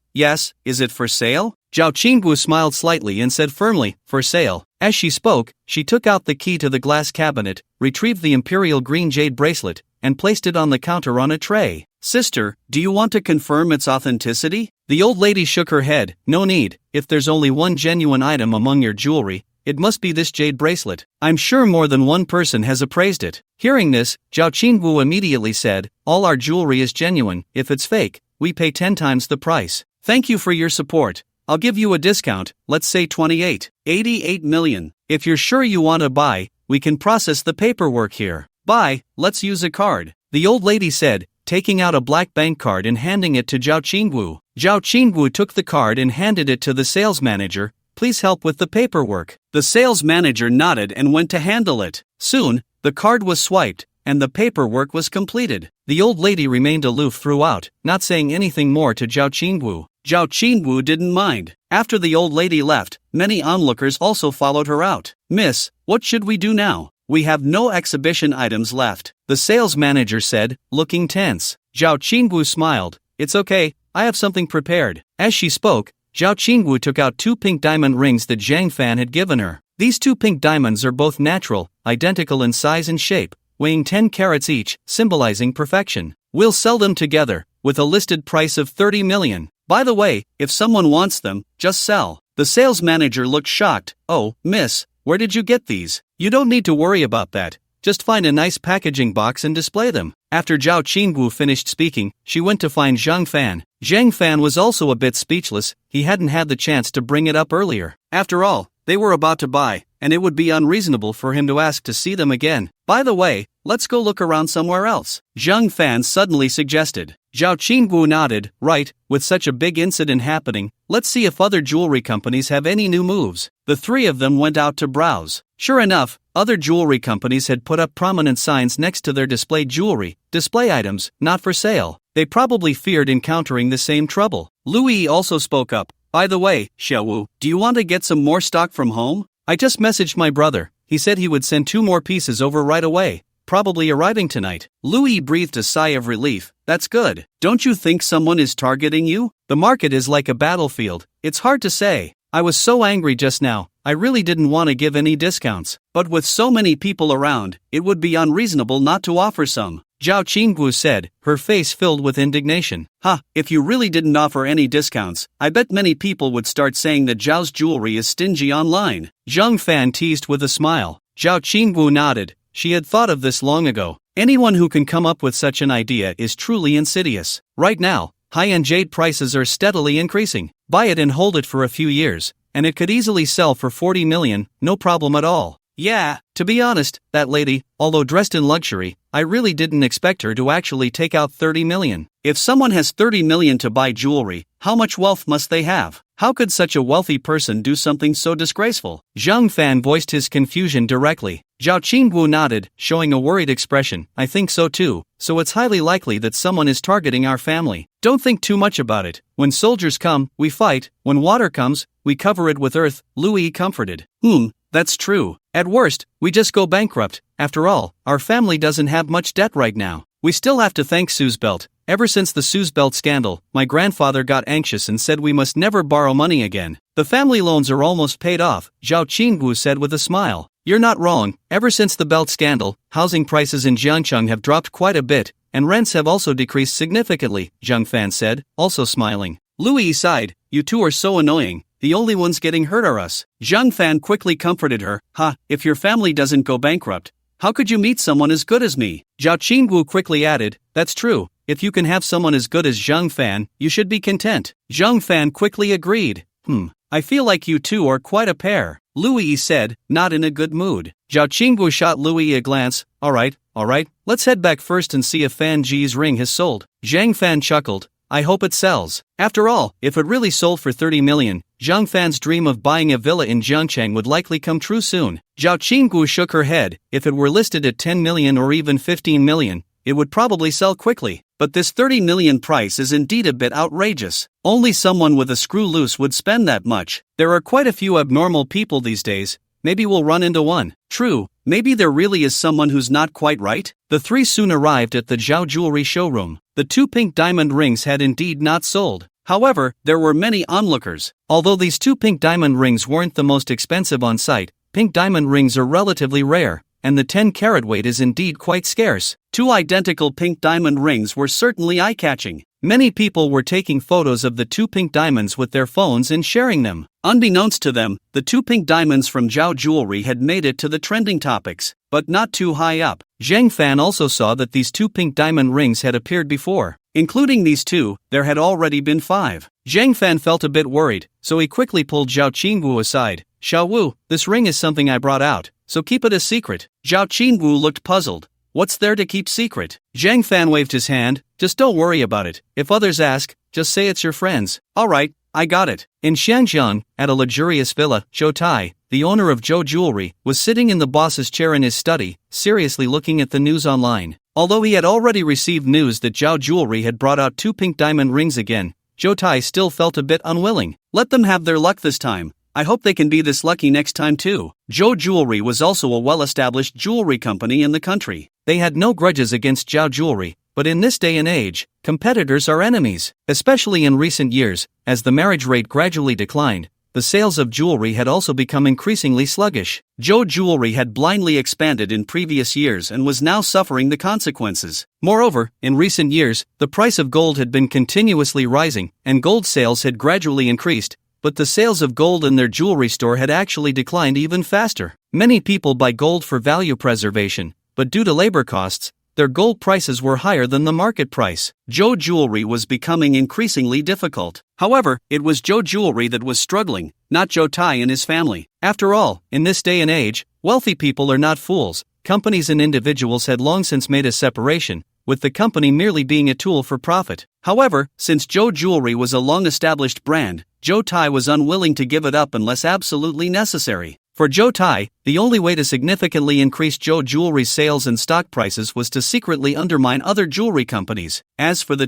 Speaker 1: is it for sale? Zhao Qingwu smiled slightly and said firmly, for sale. As she spoke, she took out the key to the glass cabinet, retrieved the imperial green jade bracelet, and placed it on the counter on a tray. Sister, do you want to confirm its authenticity? The old lady shook her head. No need, if there's only one genuine item among your jewelry, it must be this jade bracelet. I'm sure more than one person has appraised it. Hearing this, Zhao Qingwu immediately said, all our jewelry is genuine, if it's fake, we pay 10 times the price. Thank you for your support. I'll give you a discount, let's say 88 million. If you're sure you want to buy, we can process the paperwork here. Buy, let's use a card. The old lady said, taking out a black bank card and handing it to Zhao Qingwu. Zhao Qingwu took the card and handed it to the sales manager. Please help with the paperwork. The sales manager nodded and went to handle it. Soon, the card was swiped, and the paperwork was completed. The old lady remained aloof throughout, not saying anything more to Zhao Qingwu. Zhao Qingwu didn't mind. After the old lady left, many onlookers also followed her out. Miss, what should we do now? We have no exhibition items left, the sales manager said, looking tense. Zhao Qingwu smiled. It's okay, I have something prepared. As she spoke, Zhao Qingwu took out 2 pink diamond rings that Zhang Fan had given her. These 2 pink diamonds are both natural, identical in size and shape, weighing 10 carats each, symbolizing perfection. We'll sell them together, with a listed price of 30 million. By the way, if someone wants them, just sell. The sales manager looked shocked. Oh, miss, where did you get these? You don't need to worry about that. Just find a nice packaging box and display them. After Zhao Qingwu finished speaking, she went to find Zhang Fan. Zhang Fan was also a bit speechless. He hadn't had the chance to bring it up earlier. After all, they were about to buy, and it would be unreasonable for him to ask to see them again. By the way, let's go look around somewhere else, Zhang Fan suddenly suggested. Zhao Qingwu nodded. Right, with such a big incident happening, let's see if other jewelry companies have any new moves. The 3 of them went out to browse. Sure enough, other jewelry companies had put up prominent signs next to their displayed jewelry. Display items, not for sale. They probably feared encountering the same trouble. Louis also spoke up. By the way, Xiaowu, do you want to get some more stock from home? I just messaged my brother. He said he would send 2 more pieces over right away, probably arriving tonight. Louis breathed a sigh of relief. That's good. Don't you think someone is targeting you? The market is like a battlefield. It's hard to say. I was so angry just now, I really didn't want to give any discounts. But with so many people around, it would be unreasonable not to offer some, Zhao Qingwu said, her face filled with indignation. If you really didn't offer any discounts, I bet many people would start saying that Zhao's jewelry is stingy online. Zhang Fan teased with a smile. Zhao Qingwu nodded. She had thought of this long ago. Anyone who can come up with such an idea is truly insidious. Right now, high-end jade prices are steadily increasing. Buy it and hold it for a few years, and it could easily sell for 40 million, no problem at all. Yeah, to be honest, that lady, although dressed in luxury, I really didn't expect her to actually take out 30 million. If someone has 30 million to buy jewelry, how much wealth must they have? How could such a wealthy person do something so disgraceful? Zhang Fan voiced his confusion directly. Zhao Qingwu nodded, showing a worried expression. I think so too, so it's highly likely that someone is targeting our family. Don't think too much about it. When soldiers come, we fight. When water comes, we cover it with earth, Louis comforted. That's true. At worst, we just go bankrupt. After all, our family doesn't have much debt right now. We still have to thank Sue's belt. Ever since the Sue's belt scandal, my grandfather got anxious and said we must never borrow money again. The family loans are almost paid off, Zhao Qingwu said with a smile. You're not wrong. Ever since the belt scandal, housing prices in Jiangcheng have dropped quite a bit, and rents have also decreased significantly, Zhang Fan said, also smiling. Louis sighed. You two are so annoying. The only ones getting hurt are us. Zhang Fan quickly comforted her. If your family doesn't go bankrupt, how could you meet someone as good as me? Zhao Qingwu quickly added, that's true. If you can have someone as good as Zhang Fan, you should be content. Zhang Fan quickly agreed. I feel like you two are quite a pair, Lui said, not in a good mood. Zhao Qinggu shot Lui a glance. Alright, let's head back first and see if Fan Ji's ring has sold. Zhang Fan chuckled. I hope it sells. After all, if it really sold for 30 million, Zhang Fan's dream of buying a villa in Jiangcheng would likely come true soon. Zhao Qinggu shook her head. If it were listed at 10 million or even 15 million, it would probably sell quickly. But this 30 million price is indeed a bit outrageous. Only someone with a screw loose would spend that much. There are quite a few abnormal people these days. Maybe we'll run into one. True, maybe there really is someone who's not quite right. The three soon arrived at the Zhao Jewelry showroom. The 2 pink diamond rings had indeed not sold. However, there were many onlookers. Although these 2 pink diamond rings weren't the most expensive on site, pink diamond rings are relatively rare, and the 10-carat weight is indeed quite scarce. 2 identical pink diamond rings were certainly eye-catching. Many people were taking photos of the 2 pink diamonds with their phones and sharing them. Unbeknownst to them, the 2 pink diamonds from Zhao Jewelry had made it to the trending topics, but not too high up. Zhang Fan also saw that these 2 pink diamond rings had appeared before. Including these 2, there had already been 5. Zhang Fan felt a bit worried, so he quickly pulled Zhao Qingwu aside. Xiao Wu, this ring is something I brought out, so keep it a secret. Zhao Qingwu looked puzzled. What's there to keep secret? Zhang Fan waved his hand. Just don't worry about it. If others ask, just say it's your friends. Alright, I got it. In Xianjiang, at a luxurious villa, Zhou Tai, the owner of Zhou Jewelry, was sitting in the boss's chair in his study, seriously looking at the news online. Although he had already received news that Zhao Jewelry had brought out 2 pink diamond rings again, Zhou Tai still felt a bit unwilling. Let them have their luck this time. I hope they can be this lucky next time too. Zhou Jewelry was also a well-established jewelry company in the country. They had no grudges against Zhao Jewelry, but in this day and age, competitors are enemies. Especially in recent years, as the marriage rate gradually declined, the sales of jewelry had also become increasingly sluggish. Zhou Jewelry had blindly expanded in previous years and was now suffering the consequences. Moreover, in recent years, the price of gold had been continuously rising, and gold sales had gradually increased, but the sales of gold in their jewelry store had actually declined even faster. Many people buy gold for value preservation, but due to labor costs, their gold prices were higher than the market price. Zhou Jewelry was becoming increasingly difficult. However, it was Zhou Jewelry that was struggling, not Zhou Tai and his family. After all, in this day and age, wealthy people are not fools. Companies and individuals had long since made a separation, with the company merely being a tool for profit. However, since Zhou Jewelry was a long-established brand, Zhou Tai was unwilling to give it up unless absolutely necessary. For Zhou Tai, the only way to significantly increase Zhou Jewelry's sales and stock prices was to secretly undermine other jewelry companies. As for the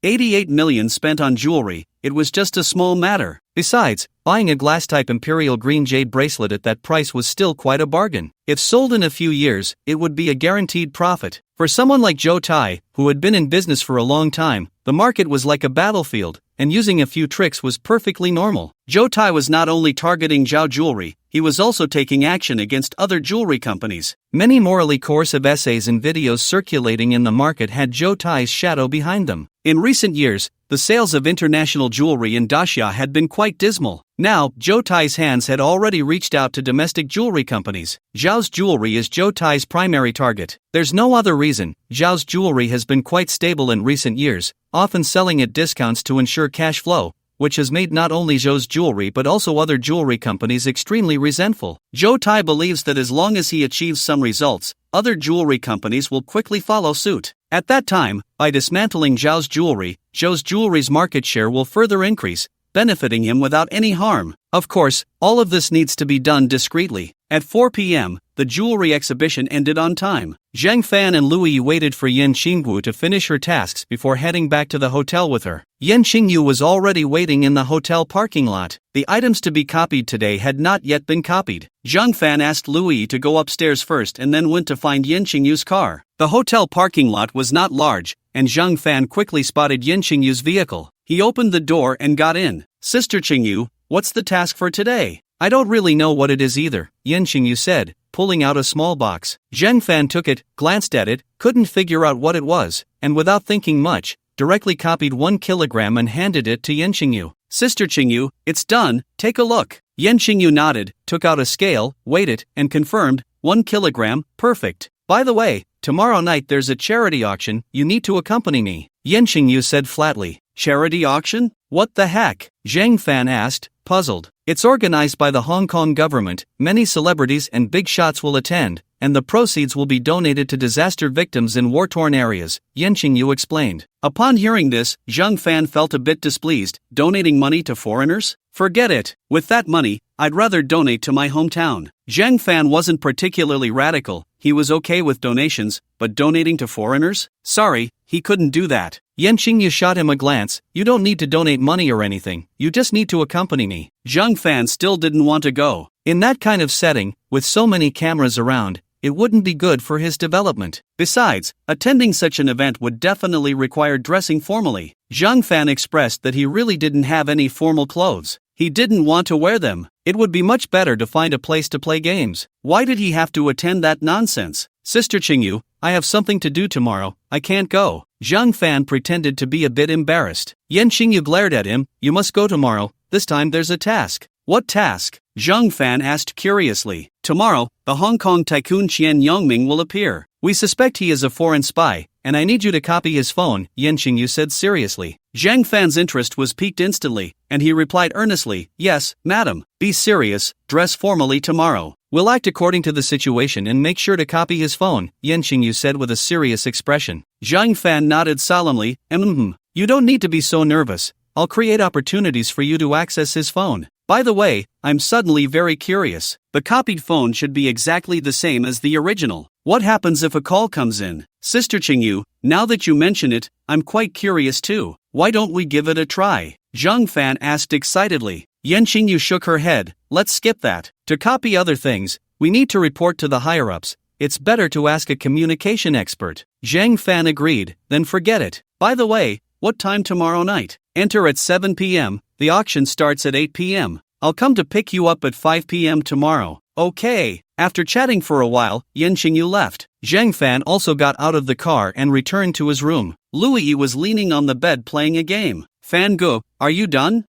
Speaker 1: 88 million spent on jewelry, it was just a small matter. Besides, buying a glass-type imperial green jade bracelet at that price was still quite a bargain. If sold in a few years, it would be a guaranteed profit. For someone like Zhou Tai, who had been in business for a long time, the market was like a battlefield, and using a few tricks was perfectly normal. Zhou Tai was not only targeting Zhao Jewelry, he was also taking action against other jewelry companies. Many morally coercive essays and videos circulating in the market had Zhou Tai's shadow behind them. In recent years, the sales of international jewelry in Daxia had been quite dismal. Now, Zhou Tai's hands had already reached out to domestic jewelry companies. Zhao's jewelry is Zhou Tai's primary target. There's no other reason. Zhao's jewelry has been quite stable in recent years, often selling at discounts to ensure cash flow, which has made not only Zhou's jewelry but also other jewelry companies extremely resentful. Zhou Tai believes that as long as he achieves some results, other jewelry companies will quickly follow suit. At that time, by dismantling Zhao's jewelry's market share will further increase, benefiting him without any harm. Of course, all of this needs to be done discreetly. At 4 p.m., the jewelry exhibition ended on time. Zhang Fan and Lui waited for Yin Qingyu to finish her tasks before heading back to the hotel with her. Yin Qingyu was already waiting in the hotel parking lot. The items to be copied today had not yet been copied. Zhang Fan asked Lui to go upstairs first and then went to find Yin Qingyu's car. The hotel parking lot was not large, and Zhang Fan quickly spotted Yin Qingyu's vehicle. He opened the door and got in. Sister Qingyu, what's the task for today? I don't really know what it is either, Yin Qingyu said, pulling out a small box. Zhang Fan took it, glanced at it, couldn't figure out what it was, and without thinking much, directly copied 1 kilogram and handed it to Yin Qingyu. Sister Qingyu, it's done, take a look. Yin Qingyu nodded, took out a scale, weighed it, and confirmed, 1 kilogram, perfect. By the way, tomorrow night there's a charity auction, you need to accompany me. Yin Qingyu said flatly. Charity auction? What the heck? Zhang Fan asked, puzzled. It's organized by the Hong Kong government, many celebrities and big shots will attend, and the proceeds will be donated to disaster victims in war-torn areas, Yin Jing explained. Upon hearing this, Zhang Fan felt a bit displeased. Donating money to foreigners? Forget it. With that money, I'd rather donate to my hometown. Zhang Fan wasn't particularly radical. He was okay with donations, but donating to foreigners? Sorry, he couldn't do that. Yin Jing shot him a glance. You don't need to donate money or anything, you just need to accompany me. Zhang Fan still didn't want to go. In that kind of setting, with so many cameras around, it wouldn't be good for his development. Besides, attending such an event would definitely require dressing formally. Zhang Fan expressed that he really didn't have any formal clothes. He didn't want to wear them. It would be much better to find a place to play games. Why did he have to attend that nonsense? Sister Qingyu, I have something to do tomorrow, I can't go. Zhang Fan pretended to be a bit embarrassed. Yin Jing glared at him. You must go tomorrow, this time there's a task. What task? Zhang Fan asked curiously. Tomorrow, the Hong Kong tycoon Qian Yongming will appear. We suspect he is a foreign spy, and I need you to copy his phone, Yin Jing said seriously. Zhang Fan's interest was piqued instantly, and he replied earnestly, Yes, madam, be serious, dress formally tomorrow. We'll act according to the situation and make sure to copy his phone, Yin Jing said with a serious expression. Zhang Fan nodded solemnly, You don't need to be so nervous, I'll create opportunities for you to access his phone. By the way, I'm suddenly very curious. The copied phone should be exactly the same as the original. What happens if a call comes in? Sister Qingyu, now that you mention it, I'm quite curious too. Why don't we give it a try? Zhang Fan asked excitedly. Yin Jing shook her head. Let's skip that. To copy other things, we need to report to the higher-ups. It's better to ask a communication expert. Zhang Fan agreed. Then forget it. By the way, what time tomorrow night? Enter at 7 p.m. The auction starts at 8 p.m. I'll come to pick you up at 5 p.m. tomorrow. Okay. After chatting for a while, Yin Jing left. Zhang Fan also got out of the car and returned to his room. Louis was leaning on the bed playing a game. Fan Gu, are you done?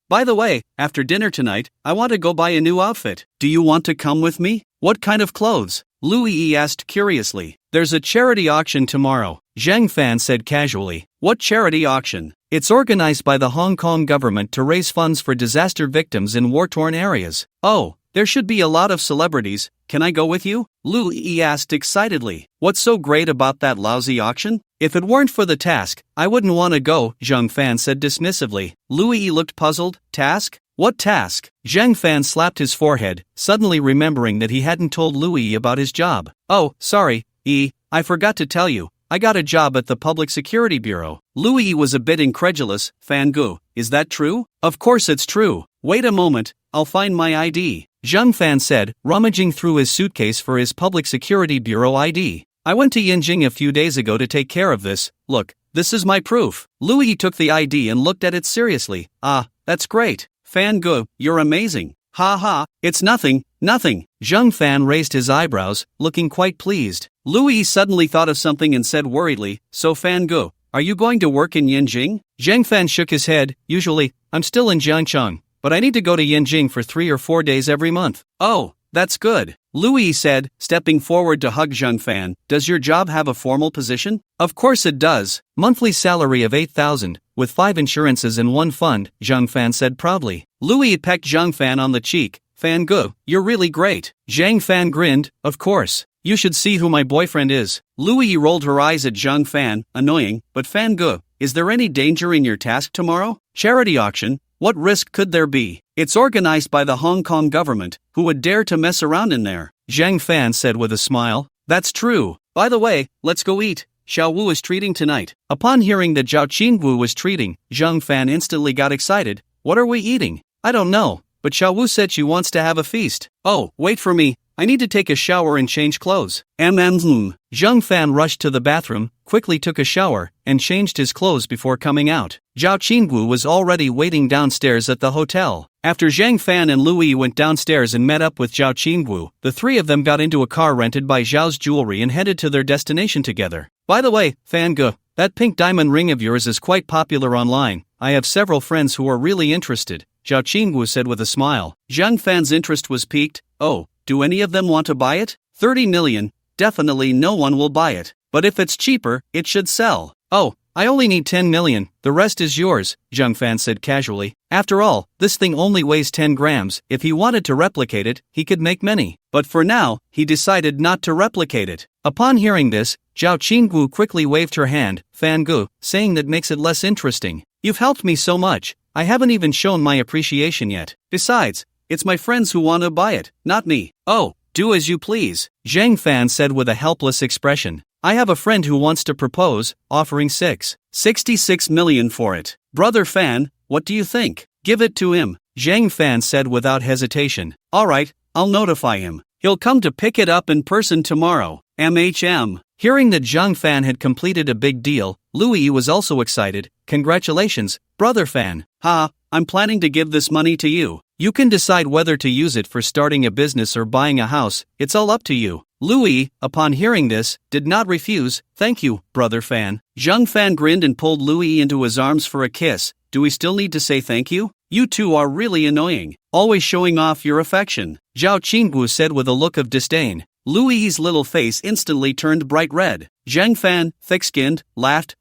Speaker 1: By the way, after dinner tonight, I want to go buy a new outfit. Do you want to come with me? What kind of clothes? Louis asked curiously. There's a charity auction tomorrow, Zhang Fan said casually. What charity auction? It's organized by the Hong Kong government to raise funds for disaster victims in war-torn areas. Oh, there should be a lot of celebrities. Can I go with you? Louis asked excitedly. What's so great about that lousy auction? If it weren't for the task, I wouldn't want to go, Zhang Fan said dismissively. Louis looked puzzled. Task? What task? Zhang Fan slapped his forehead, suddenly remembering that he hadn't told Louis about his job. Oh, sorry, I forgot to tell you. I got a job at the Public Security Bureau. Louis was a bit incredulous. Fan Gu, is that true? Of course it's true. Wait a moment, I'll find my ID. Zhang Fan said, rummaging through his suitcase for his Public Security Bureau ID. I went to Yin Jing a few days ago to take care of this. Look, this is my proof. Louis took the ID and looked at it seriously. Ah, that's great. Fan Gu, you're amazing. Ha ha, it's nothing. Zhang Fan raised his eyebrows, looking quite pleased. Louis suddenly thought of something and said worriedly, So Fan Gu, are you going to work in Yin Jing? Zhang Fan shook his head. Usually, I'm still in Jiangcheng, but I need to go to Yin Jing for 3 or 4 days every month. Oh, that's good. Louis said, stepping forward to hug Zhang Fan. Does your job have a formal position? Of course it does. Monthly salary of 8,000, with 5 insurances and 1 fund, Zhang Fan said proudly. Louis pecked Zhang Fan on the cheek. Fan Gu, you're really great. Zhang Fan grinned. Of course. You should see who my boyfriend is. Louis rolled her eyes at Zhang Fan, annoying. But Fan Gu, is there any danger in your task tomorrow? Charity auction? What risk could there be? It's organized by the Hong Kong government. Who would dare to mess around in there? Zhang Fan said with a smile. That's true. By the way, let's go eat. Xiao Wu is treating tonight. Upon hearing that Zhao Qingwu was treating, Zhang Fan instantly got excited. What are we eating? I don't know, but Xiao Wu said she wants to have a feast. Oh, wait for me. I need to take a shower and change clothes. Zhang Fan rushed to the bathroom, quickly took a shower, and changed his clothes before coming out. Zhao Qingwu was already waiting downstairs at the hotel. After Zhang Fan and Louis went downstairs and met up with Zhao Qingwu, the 3 of them got into a car rented by Zhao's Jewelry and headed to their destination together. By the way, Fan Gu, that pink diamond ring of yours is quite popular online. I have several friends who are really interested, Zhao Qingwu said with a smile. Zhang Fan's interest was piqued. Oh, do any of them want to buy it? 30 million. Definitely no one will buy it. But if it's cheaper, it should sell. Oh, I only need 10 million, the rest is yours, Zhang Fan said casually. After all, this thing only weighs 10 grams, if he wanted to replicate it, he could make many. But for now, he decided not to replicate it. Upon hearing this, Zhao Qinggu quickly waved her hand, Fan Gu, saying that makes it less interesting. You've helped me so much, I haven't even shown my appreciation yet. Besides, it's my friends who want to buy it, not me. Oh, do as you please, Zhang Fan said with a helpless expression. I have a friend who wants to propose, offering 66 million for it. Brother Fan, what do you think? Give it to him, Zhang Fan said without hesitation. Alright, I'll notify him. He'll come to pick it up in person tomorrow. MHM. Hearing that Zhang Fan had completed a big deal, Louis was also excited. Congratulations, Brother Fan. I'm planning to give this money to you. You can decide whether to use it for starting a business or buying a house, it's all up to you. Louis, upon hearing this, did not refuse. Thank you, Brother Fan. Zhang Fan grinned and pulled Louis into his arms for a kiss. Do we still need to say thank you? You two are really annoying, always showing off your affection, Zhao Qinggu said with a look of disdain. Louis's little face instantly turned bright red. Zhang Fan, thick-skinned, laughed.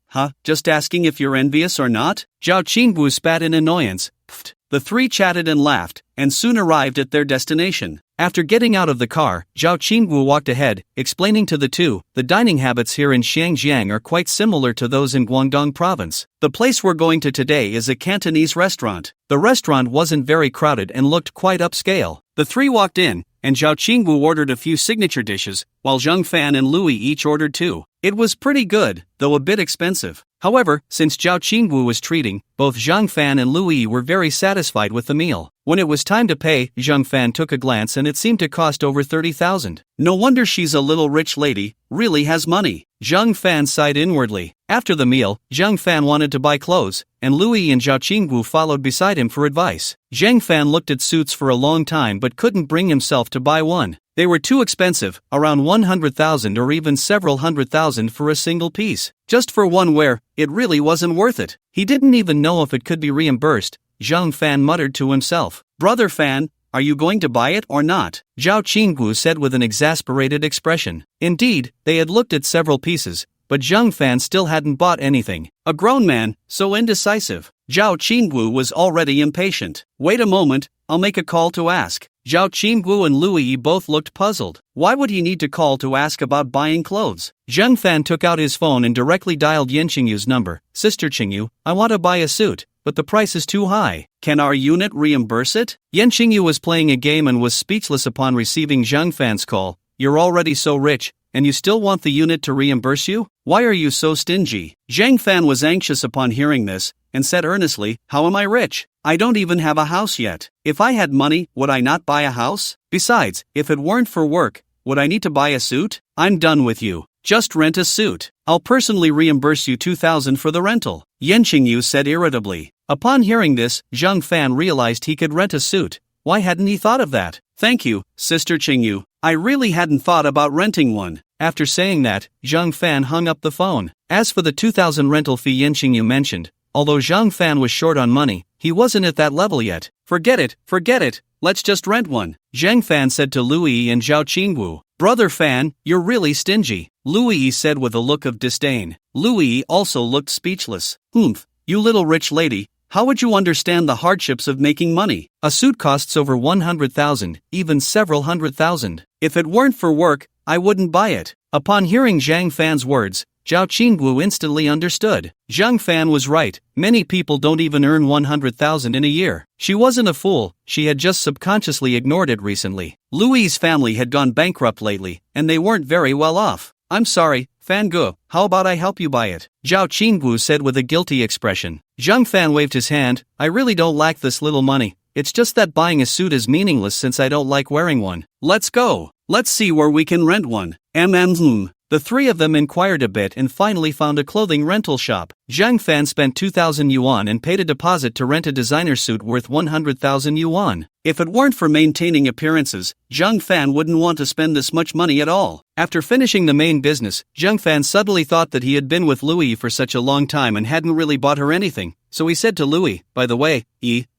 Speaker 1: Just asking if you're envious or not? Zhao Qinggu spat in annoyance. Pfft. The three chatted and laughed, and soon arrived at their destination. After getting out of the car, Zhao Qinggu walked ahead, explaining to the two, the dining habits here in Xiangjiang are quite similar to those in Guangdong province. The place we're going to today is a Cantonese restaurant. The restaurant wasn't very crowded and looked quite upscale. The three walked in, and Zhao Qinggu ordered a few signature dishes, while Zhang Fan and Louis each ordered 2. It was pretty good, though a bit expensive. However, since Zhao Qinggu was treating, both Zhang Fan and Louis were very satisfied with the meal. When it was time to pay, Zhang Fan took a glance and it seemed to cost over 30,000. No wonder she's a little rich lady, really has money. Zhang Fan sighed inwardly. After the meal, Zhang Fan wanted to buy clothes, and Louis and Zhao Qinggu followed beside him for advice. Zhang Fan looked at suits for a long time but couldn't bring himself to buy one. They were too expensive, around 100,000 or even several 100,000 for a single piece. Just for one wear, it really wasn't worth it. He didn't even know if it could be reimbursed. Zhang Fan muttered to himself. Brother Fan, are you going to buy it or not? Zhao Qinggu said with an exasperated expression. Indeed, they had looked at several pieces, but Zhang Fan still hadn't bought anything. A grown man, so indecisive. Zhao Qinggu was already impatient. Wait a moment, I'll make a call to ask. Zhao Qinggu and Louis both looked puzzled. Why would he need to call to ask about buying clothes? Zhang Fan took out his phone and directly dialed Yin Qingyu's number. Sister Qingyu, I want to buy a suit, but the price is too high. Can our unit reimburse it? Yin Qingyu was playing a game and was speechless upon receiving Zhang Fan's call. You're already so rich, and you still want the unit to reimburse you? Why are you so stingy? Zhang Fan was anxious upon hearing this, and said earnestly, how am I rich? I don't even have a house yet. If I had money, would I not buy a house? Besides, if it weren't for work, would I need to buy a suit? I'm done with you. Just rent a suit. I'll personally reimburse you 2,000 for the rental, Yin Qingyu said irritably. Upon hearing this, Zhang Fan realized he could rent a suit. Why hadn't he thought of that? Thank you, Sister Qingyu. I really hadn't thought about renting one. After saying that, Zhang Fan hung up the phone. As for the 2,000 rental fee Yin Qingyu mentioned, although Zhang Fan was short on money, he wasn't at that level yet. Forget it, let's just rent one, Zhang Fan said to Louis and Zhao Qinggu. Brother Fan, you're really stingy, Louis said with a look of disdain. Louis also looked speechless. You little rich lady, how would you understand the hardships of making money? A suit costs over 100,000, even several 100,000. If it weren't for work, I wouldn't buy it. Upon hearing Zhang Fan's words, Zhao Qinggu instantly understood. Zhang Fan was right, many people don't even earn 100,000 in a year. She wasn't a fool, she had just subconsciously ignored it recently. Louis's family had gone bankrupt lately, and they weren't very well off. I'm sorry, Fan Gu, how about I help you buy it? Zhao Qinggu said with a guilty expression. Zhang Fan waved his hand. I really don't lack this little money. It's just that buying a suit is meaningless since I don't like wearing one. Let's go. Let's see where we can rent one. The three of them inquired a bit and finally found a clothing rental shop. Zhang Fan spent 2,000 yuan and paid a deposit to rent a designer suit worth 100,000 yuan. If it weren't for maintaining appearances, Zhang Fan wouldn't want to spend this much money at all. After finishing the main business, Zhang Fan suddenly thought that he had been with Louis for such a long time and hadn't really bought her anything. So he said to Louis, by the way,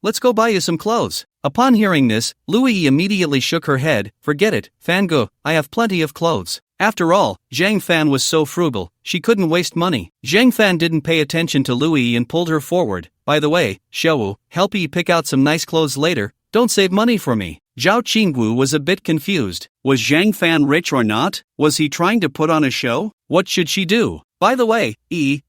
Speaker 1: let's go buy you some clothes. Upon hearing this, Louis immediately shook her head. Forget it, Fan Gu, I have plenty of clothes. After all, Zhang Fan was so frugal, she couldn't waste money. Zhang Fan didn't pay attention to Lu Yi and pulled her forward. By the way, Xiaowu, help you pick out some nice clothes later, don't save money for me. Zhao Qingwu was a bit confused. Was Zhang Fan rich or not? Was he trying to put on a show? What should she do? By the way,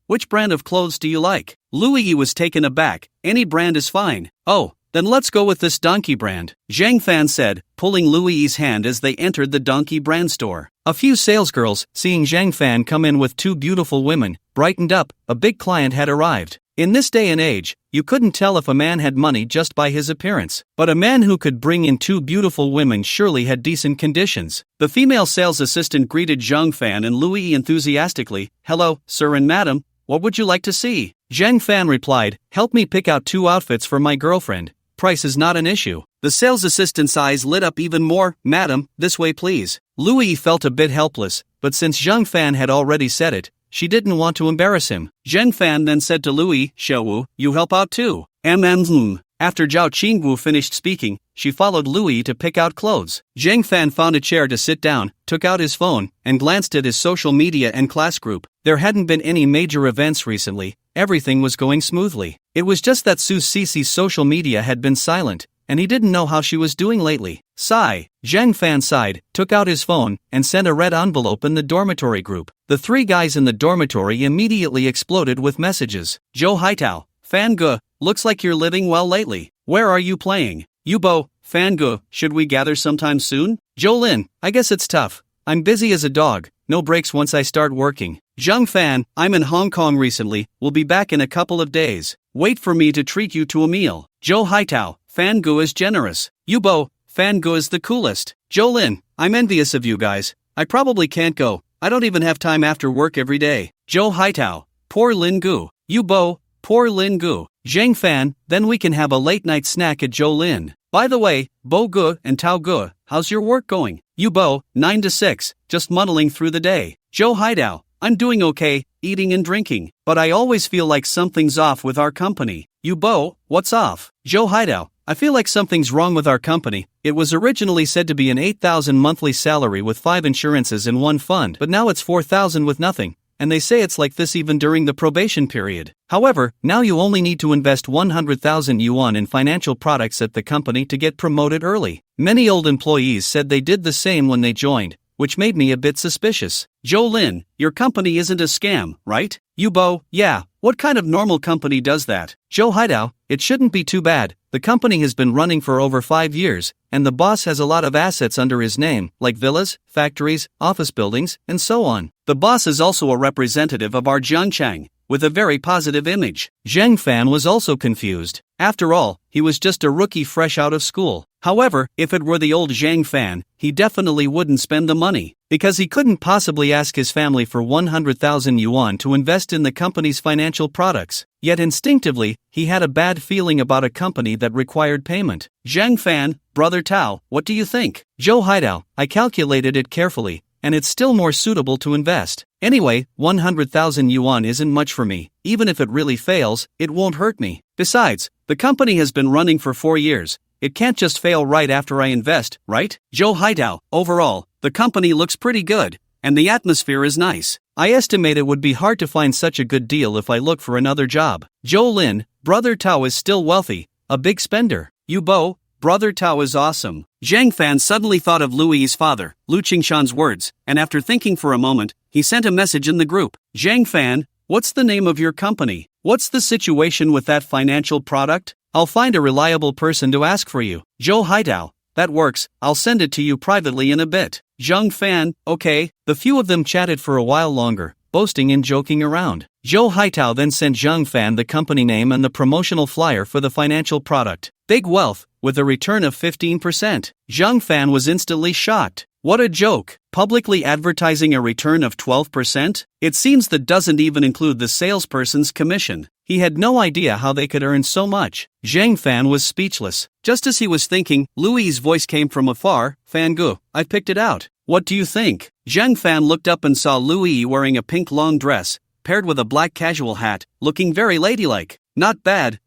Speaker 1: which brand of clothes do you like? Lu Yi was taken aback. Any brand is fine. Oh, then let's go with this donkey brand, Zhang Fan said, pulling Lu Yi's hand as they entered the donkey brand store. A few salesgirls, seeing Zhang Fan come in with two beautiful women, brightened up. A big client had arrived. In this day and age, you couldn't tell if a man had money just by his appearance. But a man who could bring in two beautiful women surely had decent conditions. The female sales assistant greeted Zhang Fan and Lu Yi enthusiastically. Hello, sir and madam, what would you like to see? Zhang Fan replied, help me pick out 2 outfits for my girlfriend. Price is not an issue. The sales assistant's eyes lit up even more. Madam, this way please. Lu Yi felt a bit helpless, but since Zhang Fan had already said it, she didn't want to embarrass him. Zhang Fan then said to Lu Yi, Xiaowu, you help out too. After Zhao Qingwu finished speaking, she followed Lu Yi to pick out clothes. Zhang Fan found a chair to sit down, took out his phone, and glanced at his social media and class group. There hadn't been any major events recently, everything was going smoothly. It was just that Su Cici's social media had been silent, and he didn't know how she was doing lately. Sigh. Zhang Fan sighed, took out his phone, and sent a red envelope in the dormitory group. The 3 guys in the dormitory immediately exploded with messages. Zhou Haitao, Fan Ge, looks like you're living well lately. Where are you playing? Yubo, Fan Ge, should we gather sometime soon? Zhou Lin, I guess it's tough. I'm busy as a dog, no breaks once I start working. Zhang Fan, I'm in Hong Kong recently, will be back in a couple of days. Wait for me to treat you to a meal. Zhou Haitao, Fan Ge is generous. Yubo, Fan Ge is the coolest. Zhou Lin, I'm envious of you guys. I probably can't go. I don't even have time after work every day. Zhou Haitao, poor Lin Gu. Yubo, poor Lin Gu. Zhang Fan, then we can have a late night snack at Zhou Lin. By the way, Bo Ge and Tao Ge, how's your work going? Yubo, 9 to 6, just muddling through the day. Zhou Haidao, I'm doing okay, eating and drinking, but I always feel like something's off with our company. Yubo, what's off? Zhou Haidao, I feel like something's wrong with our company. It was originally said to be an 8,000 monthly salary with 5 insurances and 1 fund, but now it's 4,000 with nothing. And they say it's like this even during the probation period. However, now you only need to invest 100,000 yuan in financial products at the company to get promoted early. Many old employees said they did the same when they joined, which made me a bit suspicious. Zhou Lin, your company isn't a scam, right? Yubo, yeah, what kind of normal company does that? Zhou Haidao, it shouldn't be too bad. The company has been running for over 5 years, and the boss has a lot of assets under his name, like villas, factories, office buildings, and so on. The boss is also a representative of our Jiangchang, with a very positive image. Zhang Fan was also confused. After all, he was just a rookie fresh out of school. However, if it were the old Zhang Fan, he definitely wouldn't spend the money, because he couldn't possibly ask his family for 100,000 yuan to invest in the company's financial products. Yet instinctively, he had a bad feeling about a company that required payment. Zhang Fan, Brother Tao, what do you think? Zhou Haidao, I calculated it carefully, and it's still more suitable to invest. Anyway, 100,000 yuan isn't much for me. Even if it really fails, it won't hurt me. Besides, the company has been running for 4 years. It can't just fail right after I invest, right? Zhou Haidao, overall, the company looks pretty good, and the atmosphere is nice. I estimate it would be hard to find such a good deal if I look for another job. Zhou Lin, Brother Tao is still wealthy, a big spender. Yubo, Brother Tao is awesome. Zhang Fan suddenly thought of Lu Yi's father, Lu Qingshan's words, and after thinking for a moment, he sent a message in the group. Zhang Fan, what's the name of your company? What's the situation with that financial product? I'll find a reliable person to ask for you. Zhou Haidao, that works, I'll send it to you privately in a bit. Zhang Fan, okay. The few of them chatted for a while longer, boasting and joking around. Zhou Haitao then sent Zhang Fan the company name and the promotional flyer for the financial product. Big wealth, with a return of 15%. Zhang Fan was instantly shocked. What a joke! Publicly advertising a return of 12%? It seems that doesn't even include the salesperson's commission. He had no idea how they could earn so much. Zhang Fan was speechless. Just as he was thinking, Lu Yi's voice came from afar. Fan Ge, I've picked it out. What do you think? Zhang Fan looked up and saw Lu Yi wearing a pink long dress, paired with a black casual hat, looking very ladylike. Not bad,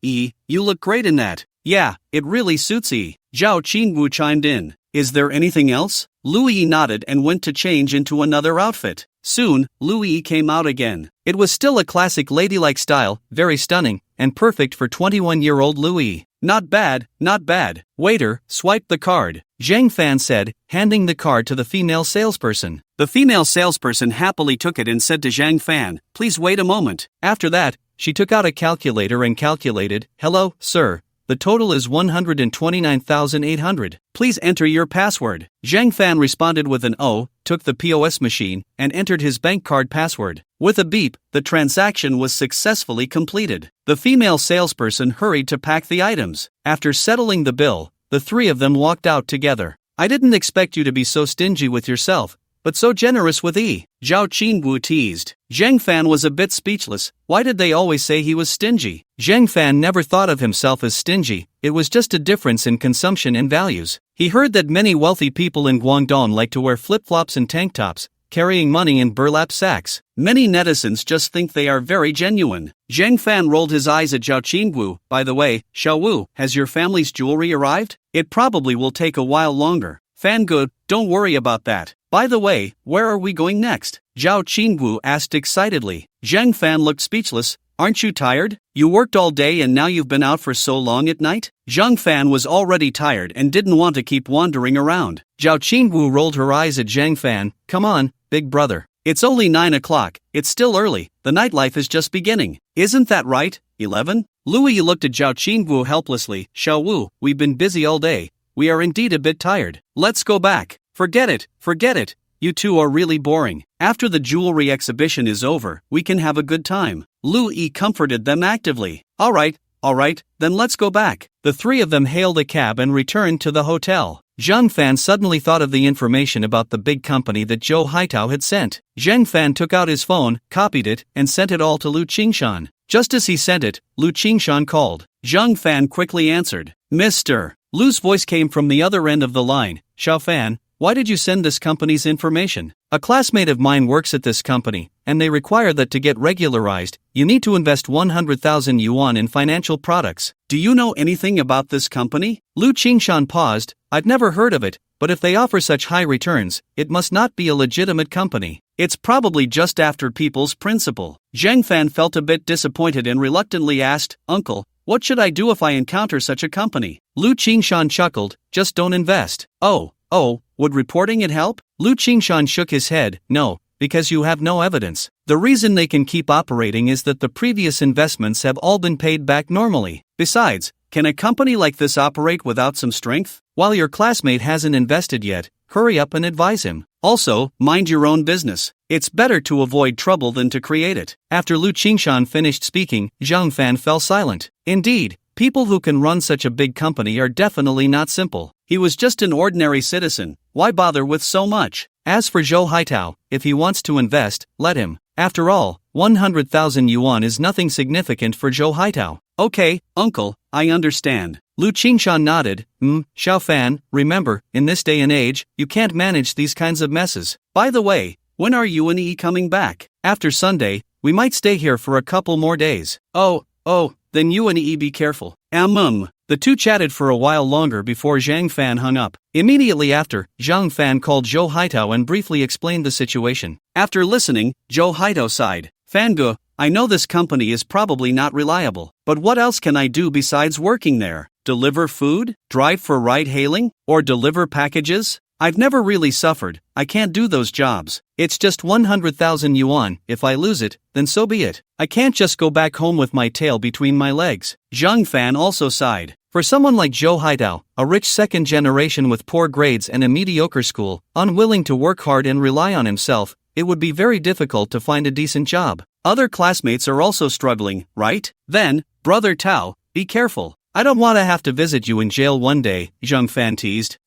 Speaker 1: you look great in that. Yeah, it really suits Yi. Zhao Qingwu chimed in. Is there anything else? Lu Yi nodded and went to change into another outfit. Soon, Lu Yi came out again. It was still a classic ladylike style, very stunning, and perfect for 21-year-old Lu Yi. Not bad, not bad. Waiter, swipe the card, Zhang Fan said, handing the card to the female salesperson. The female salesperson happily took it and said to Zhang Fan, please wait a moment. After that, she took out a calculator and calculated, hello, sir. The total is 129,800. Please enter your password. Zhang Fan responded with an O, took the POS machine, and entered his bank card password. With a beep, the transaction was successfully completed. The female salesperson hurried to pack the items. After settling the bill, the three of them walked out together. I didn't expect you to be so stingy with yourself, but so generous with E. Zhao Qingwu teased. Zhang Fan was a bit speechless. Why did they always say he was stingy? Zhang Fan never thought of himself as stingy, it was just a difference in consumption and values. He heard that many wealthy people in Guangdong like to wear flip-flops and tank tops, carrying money in burlap sacks. Many netizens just think they are very genuine. Zhang Fan rolled his eyes at Zhao Qingwu. By the way, Xiao Wu, has your family's jewelry arrived? It probably will take a while longer. Fan good, don't worry about that. By the way, where are we going next? Zhao Qingwu asked excitedly. Zhang Fan looked speechless. Aren't you tired? You worked all day and now you've been out for so long at night? Zhang Fan was already tired and didn't want to keep wandering around. Zhao Qingwu rolled her eyes at Zhang Fan. Come on, big brother. It's only 9 o'clock, it's still early, the nightlife is just beginning. Isn't that right? 11? Lu Yi looked at Zhao Qingwu helplessly. Xiao Wu, we've been busy all day. We are indeed a bit tired. Let's go back. Forget it. You two are really boring. After the jewelry exhibition is over, we can have a good time. Lu Yi comforted them actively. All right, then let's go back. The three of them hailed a cab and returned to the hotel. Zhang Fan suddenly thought of the information about the big company that Zhou Haitao had sent. Zhang Fan took out his phone, copied it, and sent it all to Lu Qingshan. Just as he sent it, Lu Qingshan called. Zhang Fan quickly answered. Mr. Lu's voice came from the other end of the line. Xiao Fan, why did you send this company's information? A classmate of mine works at this company, and they require that to get regularized, you need to invest 100,000 yuan in financial products. Do you know anything about this company? Lu Qingshan paused. I've never heard of it, but if they offer such high returns, it must not be a legitimate company. It's probably just after people's principle. Zhang Fan felt a bit disappointed and reluctantly asked, Uncle, what should I do if I encounter such a company? Lu Qingshan chuckled, just don't invest. Oh, would reporting it help? Lu Qingshan shook his head, no, because you have no evidence. The reason they can keep operating is that the previous investments have all been paid back normally. Besides, can a company like this operate without some strength? While your classmate hasn't invested yet, hurry up and advise him. Also, mind your own business. It's better to avoid trouble than to create it. After Lu Qingshan finished speaking, Zhang Fan fell silent. Indeed, people who can run such a big company are definitely not simple. He was just an ordinary citizen. Why bother with so much? As for Zhou Haitao, if he wants to invest, let him. After all, 100,000 yuan is nothing significant for Zhou Haitao. Okay, uncle, I understand. Lu Qingshan nodded. Xiao Fan, remember, in this day and age, you can't manage these kinds of messes. By the way, when are you and E coming back? After Sunday, we might stay here for a couple more days. Oh, then you and E be careful. The two chatted for a while longer before Zhang Fan hung up. Immediately after, Zhang Fan called Zhou Haitao and briefly explained the situation. After listening, Zhou Haitao sighed. Fangu, I know this company is probably not reliable, but what else can I do besides working there? Deliver food? Drive for ride-hailing? Or deliver packages? I've never really suffered, I can't do those jobs. It's just 100,000 yuan, if I lose it, then so be it. I can't just go back home with my tail between my legs. Zhang Fan also sighed. For someone like Zhou Haitao, a rich second generation with poor grades and a mediocre school, unwilling to work hard and rely on himself, it would be very difficult to find a decent job. Other classmates are also struggling, right? Then, Brother Tao, be careful. I don't want to have to visit you in jail one day, Zhang Fan teased.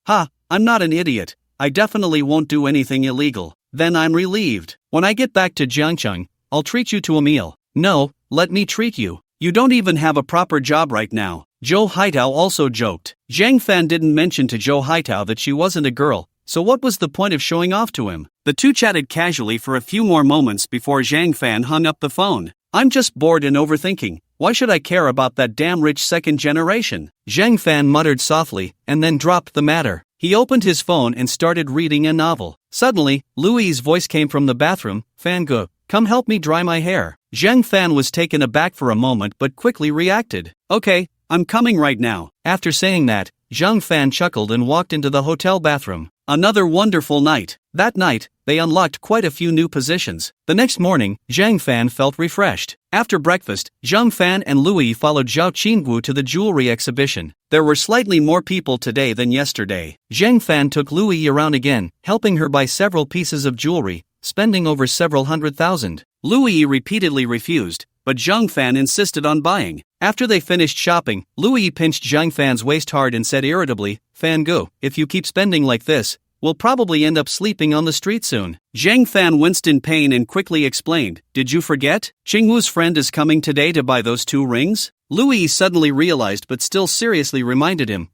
Speaker 1: I'm not an idiot. I definitely won't do anything illegal. Then I'm relieved. When I get back to Jiangcheng, I'll treat you to a meal. No, let me treat you. You don't even have a proper job right now. Zhou Haitao also joked. Zhang Fan didn't mention to Zhou Haitao that she wasn't a girl, so what was the point of showing off to him? The two chatted casually for a few more moments before Zhang Fan hung up the phone. I'm just bored and overthinking. Why should I care about that damn rich second generation? Zhang Fan muttered softly, and then dropped the matter. He opened his phone and started reading a novel. Suddenly, Louis's voice came from the bathroom, "Fan Ge, come help me dry my hair." Zhang Fan was taken aback for a moment but quickly reacted. "Okay, I'm coming right now." After saying that, Zhang Fan chuckled and walked into the hotel bathroom. Another wonderful night. That night, they unlocked quite a few new positions. The next morning, Zhang Fan felt refreshed. After breakfast, Zhang Fan and Louis followed Zhao Qingwu to the jewelry exhibition. There were slightly more people today than yesterday. Zhang Fan took Louis around again, helping her buy several pieces of jewelry, spending over several $100,000. Louis repeatedly refused, but Zhang Fan insisted on buying. After they finished shopping, Louis pinched Zhang Fan's waist hard and said irritably, "Fan Ge, if you keep spending like this, we'll probably end up sleeping on the street soon." Zhang Fan winced in pain and quickly explained, "Did you forget? Qingwu's friend is coming today to buy those 2 rings?" Louis suddenly realized but still seriously reminded him,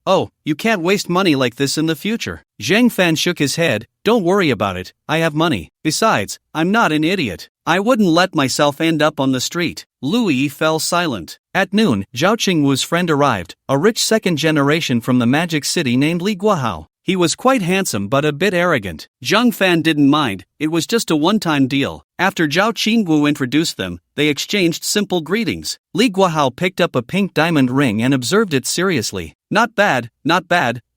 Speaker 1: Oh, you can't waste money like this in the future." Zhang Fan shook his head, "Don't worry about it, I have money. Besides, I'm not an idiot. I wouldn't let myself end up on the street." Louis fell silent. At noon, Zhao Qingwu's friend arrived, a rich second generation from the magic city named Li Guahao. He was quite handsome but a bit arrogant. Zhang Fan didn't mind, it was just a one-time deal. After Zhao Qingwu introduced them, they exchanged simple greetings. Li Guahao picked up a pink diamond ring and observed it seriously. Not bad,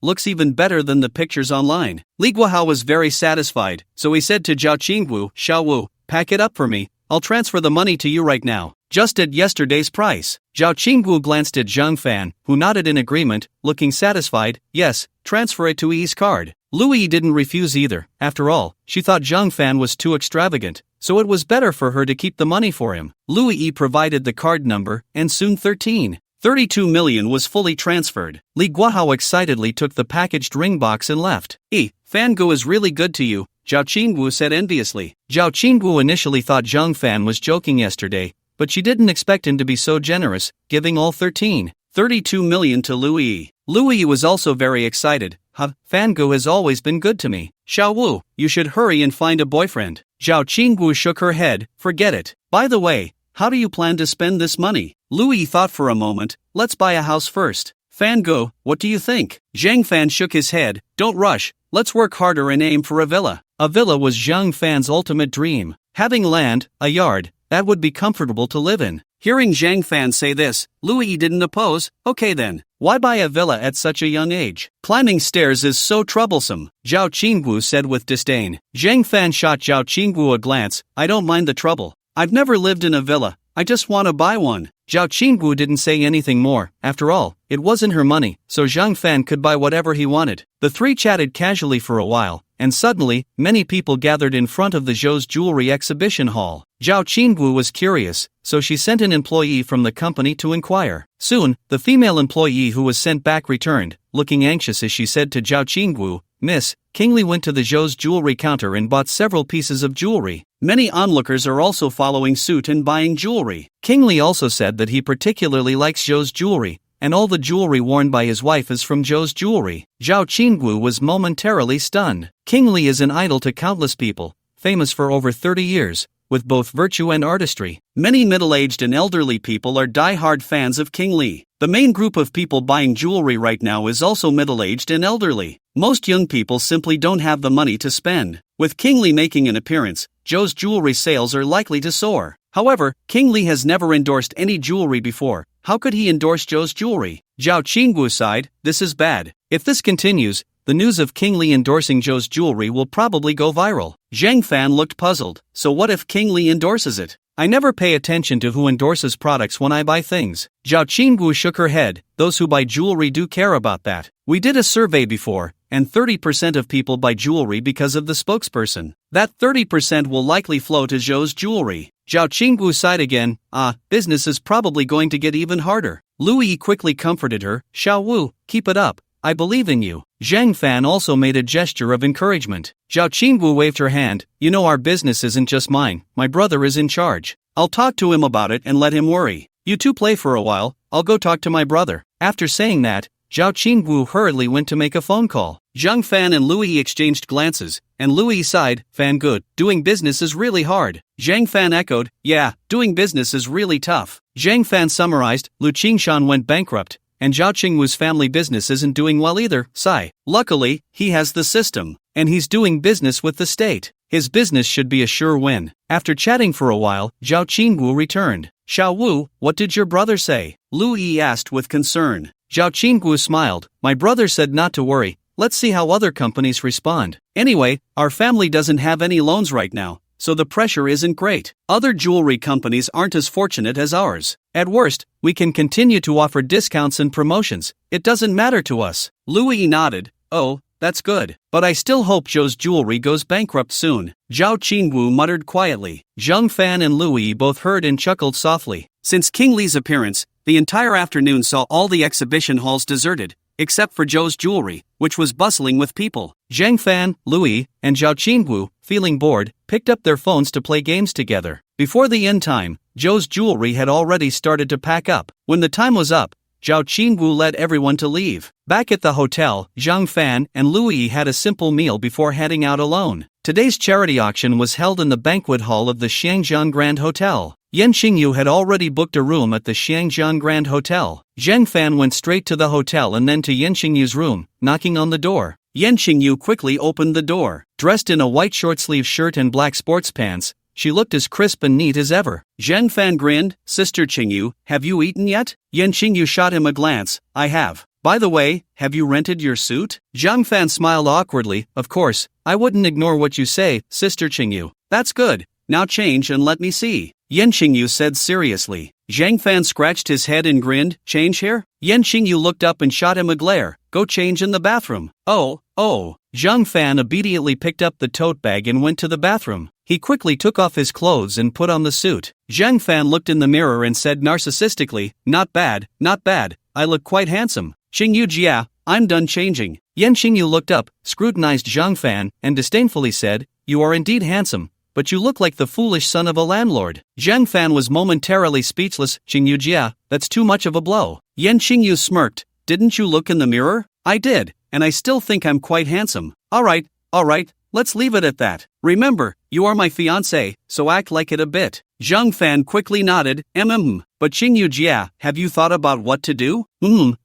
Speaker 1: looks even better than the pictures online." Li Guahao was very satisfied, so he said to Zhao Qingwu, "Xiao Wu, pack it up for me, I'll transfer the money to you right now, just at yesterday's price." Zhao Qingwu glanced at Zhang Fan, who nodded in agreement, looking satisfied. "Yes, transfer it to Yi's card." Louis didn't refuse either. After all, she thought Zhang Fan was too extravagant, so it was better for her to keep the money for him. Louis provided the card number, and soon 32 million was fully transferred. Li Guahao excitedly took the packaged ring box and left. "Fan Ge is really good to you," Zhao Qingwu said enviously. Zhao Qingwu initially thought Zhang Fan was joking yesterday, but she didn't expect him to be so generous, giving all 32 million to Louis. Louis was also very excited. "Fan Ge has always been good to me. Xiao Wu, you should hurry and find a boyfriend." Zhao Qingwu shook her head, "Forget it. By the way, how do you plan to spend this money?" Louis thought for a moment. "Let's buy a house first." "Fan Ge, what do you think?" Zhang Fan shook his head. "Don't rush, let's work harder and aim for a villa." A villa was Zhang Fan's ultimate dream. Having land, a yard, that would be comfortable to live in. Hearing Zhang Fan say this, Louis didn't oppose. "Okay then, why buy a villa at such a young age? Climbing stairs is so troublesome," Zhao Qingwu said with disdain. Zhang Fan shot Zhao Qingwu a glance. "I don't mind the trouble. I've never lived in a villa, I just want to buy one." Zhao Qingwu didn't say anything more. After all, it wasn't her money, so Zhang Fan could buy whatever he wanted. The three chatted casually for a while, and suddenly, many people gathered in front of the Zhou's jewelry exhibition hall. Zhao Qingwu was curious, so she sent an employee from the company to inquire. Soon, the female employee who was sent back returned, looking anxious as she said to Zhao Qingwu, "Miss, King Li went to the Zhou's jewelry counter and bought several pieces of jewelry. Many onlookers are also following suit and buying jewelry." King Li also said that he particularly likes Zhou's jewelry, and all the jewelry worn by his wife is from Zhou's jewelry. Zhao Qingwu was momentarily stunned. King Li is an idol to countless people, famous for over 30 years, with both virtue and artistry. Many middle-aged and elderly people are die-hard fans of King Li. The main group of people buying jewelry right now is also middle-aged and elderly. Most young people simply don't have the money to spend. With King Li making an appearance, Zhou's jewelry sales are likely to soar. However, King Li has never endorsed any jewelry before. How could he endorse Zhou's jewelry? Zhao Qingwu sighed. "This is bad. If this continues, the news of King Li endorsing Zhou's jewelry will probably go viral." Zhang Fan looked puzzled. "So what if King Li endorses it? I never pay attention to who endorses products when I buy things." Zhao Qingwu shook her head. "Those who buy jewelry do care about that. We did a survey before, and 30% of people buy jewelry because of the spokesperson. That 30% will likely flow to Zhou's jewelry." Zhao Qingwu sighed again. Business is probably going to get even harder." Louis quickly comforted her. "Xiao Wu, keep it up. I believe in you." Zhang Fan also made a gesture of encouragement. Zhao Qingwu waved her hand. "You know, our business isn't just mine. My brother is in charge. I'll talk to him about it and let him worry. You two play for a while, I'll go talk to my brother." After saying that, Zhao Qingwu hurriedly went to make a phone call. Zhang Fan and Louis exchanged glances, and Louis sighed. "Fan Ge, doing business is really hard." Zhang Fan echoed, "Yeah, doing business is really tough." Zhang Fan summarized. "Lu Qingshan went bankrupt, and Zhao Qingwu's family business isn't doing well either, sigh. Luckily, he has the system, and he's doing business with the state. His business should be a sure win. After chatting for a while, Zhao Qingwu returned. Xiao Wu, what did your brother say? Lu Yi asked with concern. Zhao Qingwu smiled. My brother said not to worry. Let's see how other companies respond. Anyway, our family doesn't have any loans right now, so the pressure isn't great. Other jewelry companies aren't as fortunate as ours. At worst, we can continue to offer discounts and promotions. It doesn't matter to us. Lu Yi nodded. Oh, that's good. But I still hope Zhou's jewelry goes bankrupt soon. Zhao Qingwu muttered quietly. Zhang Fan and Lu Yi both heard and chuckled softly. Since King Li's appearance, the entire afternoon saw all the exhibition halls deserted, except for Zhou's jewelry, which was bustling with people. Zhang Fan, Lu Yi, and Zhao Qingwu, feeling bored, picked up their phones to play games together. Before the end time, Zhou's jewelry had already started to pack up. When the time was up, Zhao Qingwu led everyone to leave. Back at the hotel, Zhang Fan and Lu Yi had a simple meal before heading out alone. Today's charity auction was held in the banquet hall of the Xiangjiang Grand Hotel. Yan Qingyu had already booked a room at the Xiangjiang Grand Hotel. Zhang Fan went straight to the hotel and then to Yan Qingyu's room, knocking on the door. Yan Qingyu quickly opened the door. Dressed in a white short-sleeve shirt and black sports pants, she looked as crisp and neat as ever. Zhang Fan grinned. Sister Qingyu, have you eaten yet? Yan Qingyu shot him a glance. I have. By the way, have you rented your suit? Zhang Fan smiled awkwardly. Of course, I wouldn't ignore what you say, Sister Qingyu. That's good. Now change and let me see. Yan Qingyu said seriously. Zhang Fan scratched his head and grinned. Change here? Yan Qingyu looked up and shot him a glare. Go change in the bathroom. Oh. Zhang Fan obediently picked up the tote bag and went to the bathroom. He quickly took off his clothes and put on the suit. Zhang Fan looked in the mirror and said narcissistically, not bad. I look quite handsome. Qingyu Jia, I'm done changing. Yan Qingyu looked up, scrutinized Zhang Fan, and disdainfully said, you are indeed handsome, but you look like the foolish son of a landlord. Zhang Fan was momentarily speechless. Qingyu Jia, that's too much of a blow. Yan Qingyu smirked. Didn't you look in the mirror? I did, and I still think I'm quite handsome. Alright, let's leave it at that. Remember, you are my fiancé, so act like it a bit. Zhang Fan quickly nodded. But Qingyu Jia, have you thought about what to do?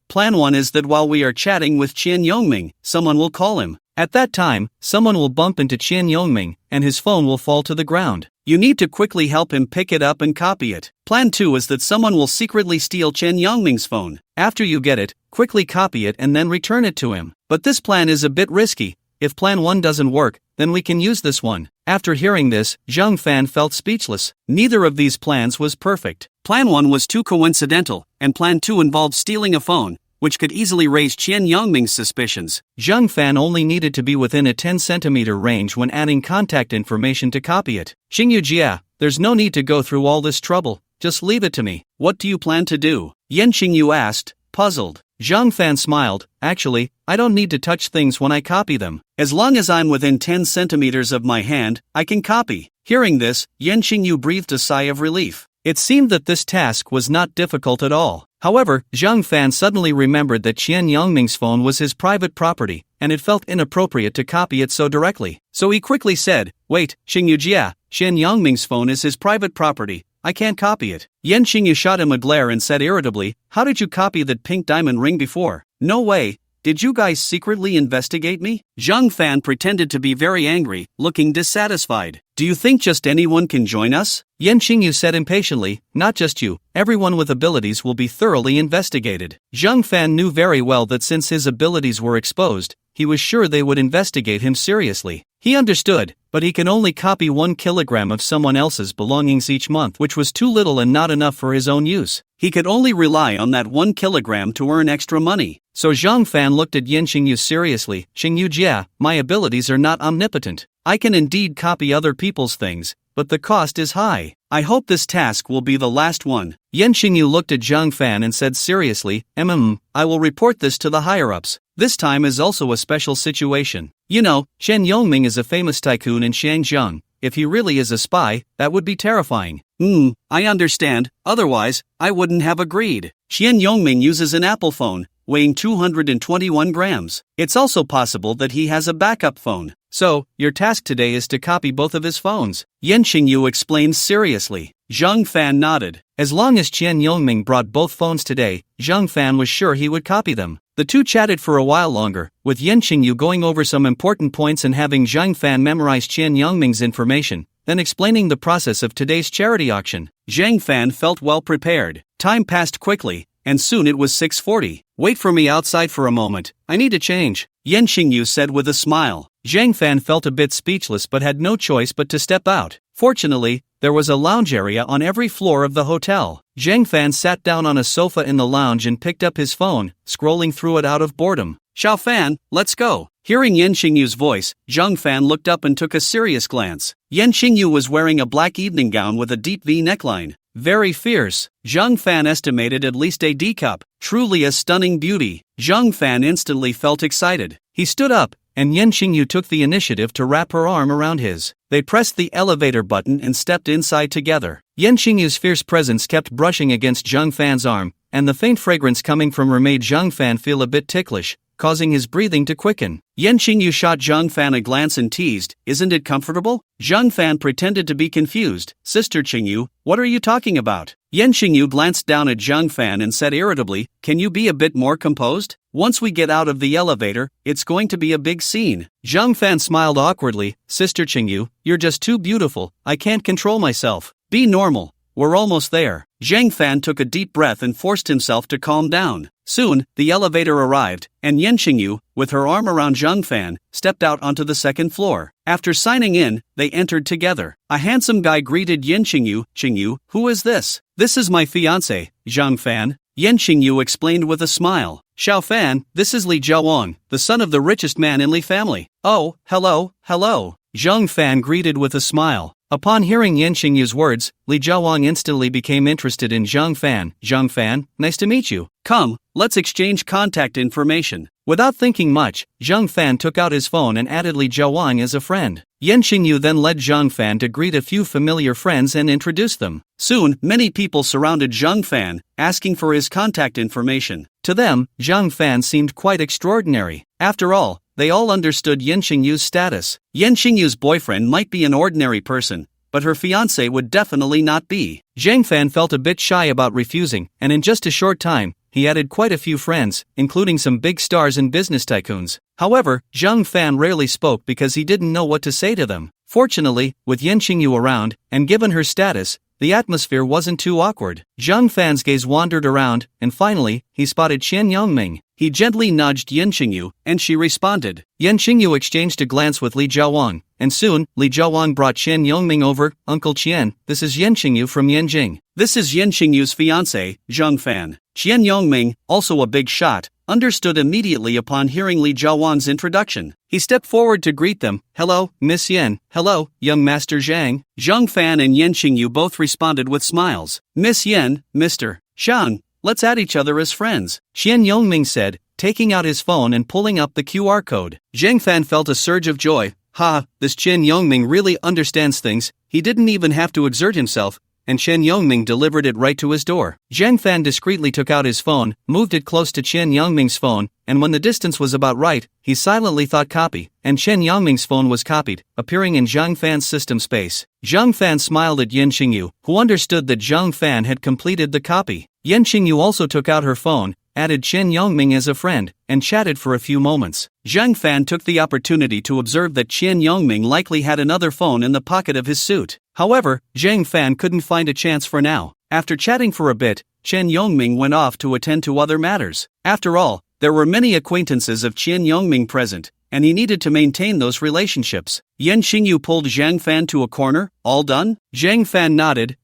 Speaker 1: Plan 1 is that while we are chatting with Qian Yongming, someone will call him. At that time, someone will bump into Qian Yongming, and his phone will fall to the ground. You need to quickly help him pick it up and copy it. Plan 2 is that someone will secretly steal Qian Yongming's phone. After you get it, quickly copy it and then return it to him. But this plan is a bit risky. If plan 1 doesn't work, then we can use this one. After hearing this, Zhang Fan felt speechless. Neither of these plans was perfect. Plan 1 was too coincidental, and plan 2 involved stealing a phone, which could easily raise Qian Yongming's suspicions. Zhang Fan only needed to be within a 10-centimeter range when adding contact information to copy it. Qingyu Jia, there's no need to go through all this trouble, just leave it to me. What do you plan to do? Yan Qingyu asked, puzzled. Zhang Fan smiled. Actually, I don't need to touch things when I copy them. As long as I'm within 10 centimeters of my hand, I can copy. Hearing this, Yan Qingyu breathed a sigh of relief. It seemed that this task was not difficult at all. However, Zhang Fan suddenly remembered that Qian Yongming's phone was his private property, and it felt inappropriate to copy it so directly. So he quickly said, wait, Qingyu Jia, Qian Yongming's phone is his private property. I can't copy it. Yan Qingyu shot him a glare and said irritably, how did you copy that pink diamond ring before? No way. Did you guys secretly investigate me? Zhang Fan pretended to be very angry, looking dissatisfied. Do you think just anyone can join us? Yan Qingyu said impatiently, not just you, everyone with abilities will be thoroughly investigated. Zhang Fan knew very well that since his abilities were exposed, he was sure they would investigate him seriously. He understood, but he can only copy 1 kilogram of someone else's belongings each month, which was too little and not enough for his own use. He could only rely on that 1 kilogram to earn extra money. So Zhang Fan looked at Yan Qingyu seriously. Qingyu Jia, my abilities are not omnipotent. I can indeed copy other people's things, but the cost is high. I hope this task will be the last one. Yan Qingyu looked at Zhang Fan and said seriously, I will report this to the higher-ups. This time is also a special situation. You know, Qian Yongming is a famous tycoon in Xiangjiang. If he really is a spy, that would be terrifying. I understand, otherwise, I wouldn't have agreed. Qian Yongming uses an Apple phone, weighing 221 grams. It's also possible that he has a backup phone. So, your task today is to copy both of his phones. Yan Qingyu explained seriously. Zhang Fan nodded. As long as Qian Yongming brought both phones today, Zhang Fan was sure he would copy them. The two chatted for a while longer, with Yen Qingyu going over some important points and having Zhang Fan memorize Qian Yongming's information, then explaining the process of today's charity auction. Zhang Fan felt well prepared. Time passed quickly, and soon it was 6:40. Wait for me outside for a moment, I need to change, Yen Qingyu said with a smile. Zhang Fan felt a bit speechless but had no choice but to step out. Fortunately, there was a lounge area on every floor of the hotel. Zhang Fan sat down on a sofa in the lounge and picked up his phone, scrolling through it out of boredom. Xiao Fan, let's go. Hearing Yen Qingyu's voice, Zhang Fan looked up and took a serious glance. Yen Qingyu was wearing a black evening gown with a deep V neckline. Very fierce. Zhang Fan estimated at least a D cup. Truly a stunning beauty. Zhang Fan instantly felt excited. He stood up, and Yen Qingyu took the initiative to wrap her arm around his. They pressed the elevator button and stepped inside together. Yen Qingyu's fierce presence kept brushing against Zhang Fan's arm, and the faint fragrance coming from her made Zhang Fan feel a bit ticklish, causing his breathing to quicken. Yen Qingyu shot Zhang Fan a glance and teased, "Isn't it comfortable?" Zhang Fan pretended to be confused. "Sister Qingyu, what are you talking about?" Yen Qingyu glanced down at Zhang Fan and said irritably, "Can you be a bit more composed? Once we get out of the elevator, it's going to be a big scene." Zhang Fan smiled awkwardly, "Sister Qingyu, you're just too beautiful, I can't control myself. Be normal, we're almost there." Zhang Fan took a deep breath and forced himself to calm down. Soon, the elevator arrived, and Yen Qingyu, with her arm around Zhang Fan, stepped out onto the second floor. After signing in, they entered together. A handsome guy greeted Yen Qingyu. "Qingyu, who is this?" "This is my fiancé, Zhang Fan," Yen Qingyu explained with a smile. "Xiao Fan, this is Li Jiawang, the son of the richest man in Li family." "Oh, hello, hello," Zhang Fan greeted with a smile. Upon hearing Yen Qingyu's words, Li Jiawang instantly became interested in Zhang Fan. "Zhang Fan, nice to meet you. Come, let's exchange contact information." Without thinking much, Zhang Fan took out his phone and added Li Jiawang as a friend. Yen Qingyu then led Zhang Fan to greet a few familiar friends and introduce them. Soon, many people surrounded Zhang Fan, asking for his contact information. To them, Zhang Fan seemed quite extraordinary. After all, they all understood Yen Qingyu's status. Yen Qingyu's boyfriend might be an ordinary person, but her fiancé would definitely not be. Zhang Fan felt a bit shy about refusing, and in just a short time, he added quite a few friends, including some big stars and business tycoons. However, Zhang Fan rarely spoke because he didn't know what to say to them. Fortunately, with Yen Qingyu around, and given her status, the atmosphere wasn't too awkward. Zhang Fan's gaze wandered around, and finally, he spotted Qian Yongming. He gently nudged Yen Qingyu, and she responded. Yen Qingyu exchanged a glance with Li Jiawang, and soon, Li Jiawang brought Qian Yongming over. "Uncle Qian, this is Yen Qingyu from Yin Jing. This is Yen Qingyu's fiancé, Zhang Fan." Qian Yongming, also a big shot, understood immediately upon hearing Li Jiawang's introduction. He stepped forward to greet them. "Hello, Miss Yen. Hello, young Master Zhang." Zhang Fan and Yen Qingyu both responded with smiles. "Miss Yen, Mr. Zhang, let's add each other as friends," Qian Yongming said, taking out his phone and pulling up the QR code. Zhang Fan felt a surge of joy. "Ha, this Qian Yongming really understands things, he didn't even have to exert himself," and Qian Yongming delivered it right to his door. Zhang Fan discreetly took out his phone, moved it close to Qian Yongming's phone, and when the distance was about right, he silently thought copy, and Qian Yongming's phone was copied, appearing in Zhang Fan's system space. Zhang Fan smiled at Yen Qingyu, who understood that Zhang Fan had completed the copy. Yen Qingyu also took out her phone, added Qian Yongming as a friend, and chatted for a few moments. Zhang Fan took the opportunity to observe that Qian Yongming likely had another phone in the pocket of his suit. However, Zhang Fan couldn't find a chance for now. After chatting for a bit, Qian Yongming went off to attend to other matters. After all, there were many acquaintances of Qian Yongming present, and he needed to maintain those relationships. Yen Qingyu pulled Zhang Fan to a corner. "All done?" Zhang Fan nodded.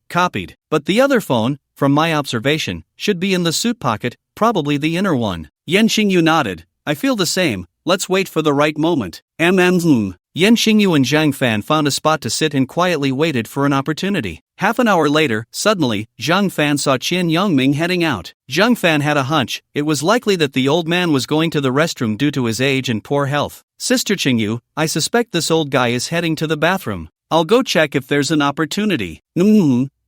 Speaker 1: Copied. But the other phone, from my observation, should be in the suit pocket, probably the inner one. Yen Qingyu nodded. "I feel the same, let's wait for the right moment." Yen Qingyu and Zhang Fan found a spot to sit and quietly waited for an opportunity. Half an hour later, suddenly, Zhang Fan saw Qian Yongming heading out. Zhang Fan had a hunch, it was likely that the old man was going to the restroom due to his age and poor health. "Sister Qingyu, I suspect this old guy is heading to the bathroom. I'll go check if there's an opportunity."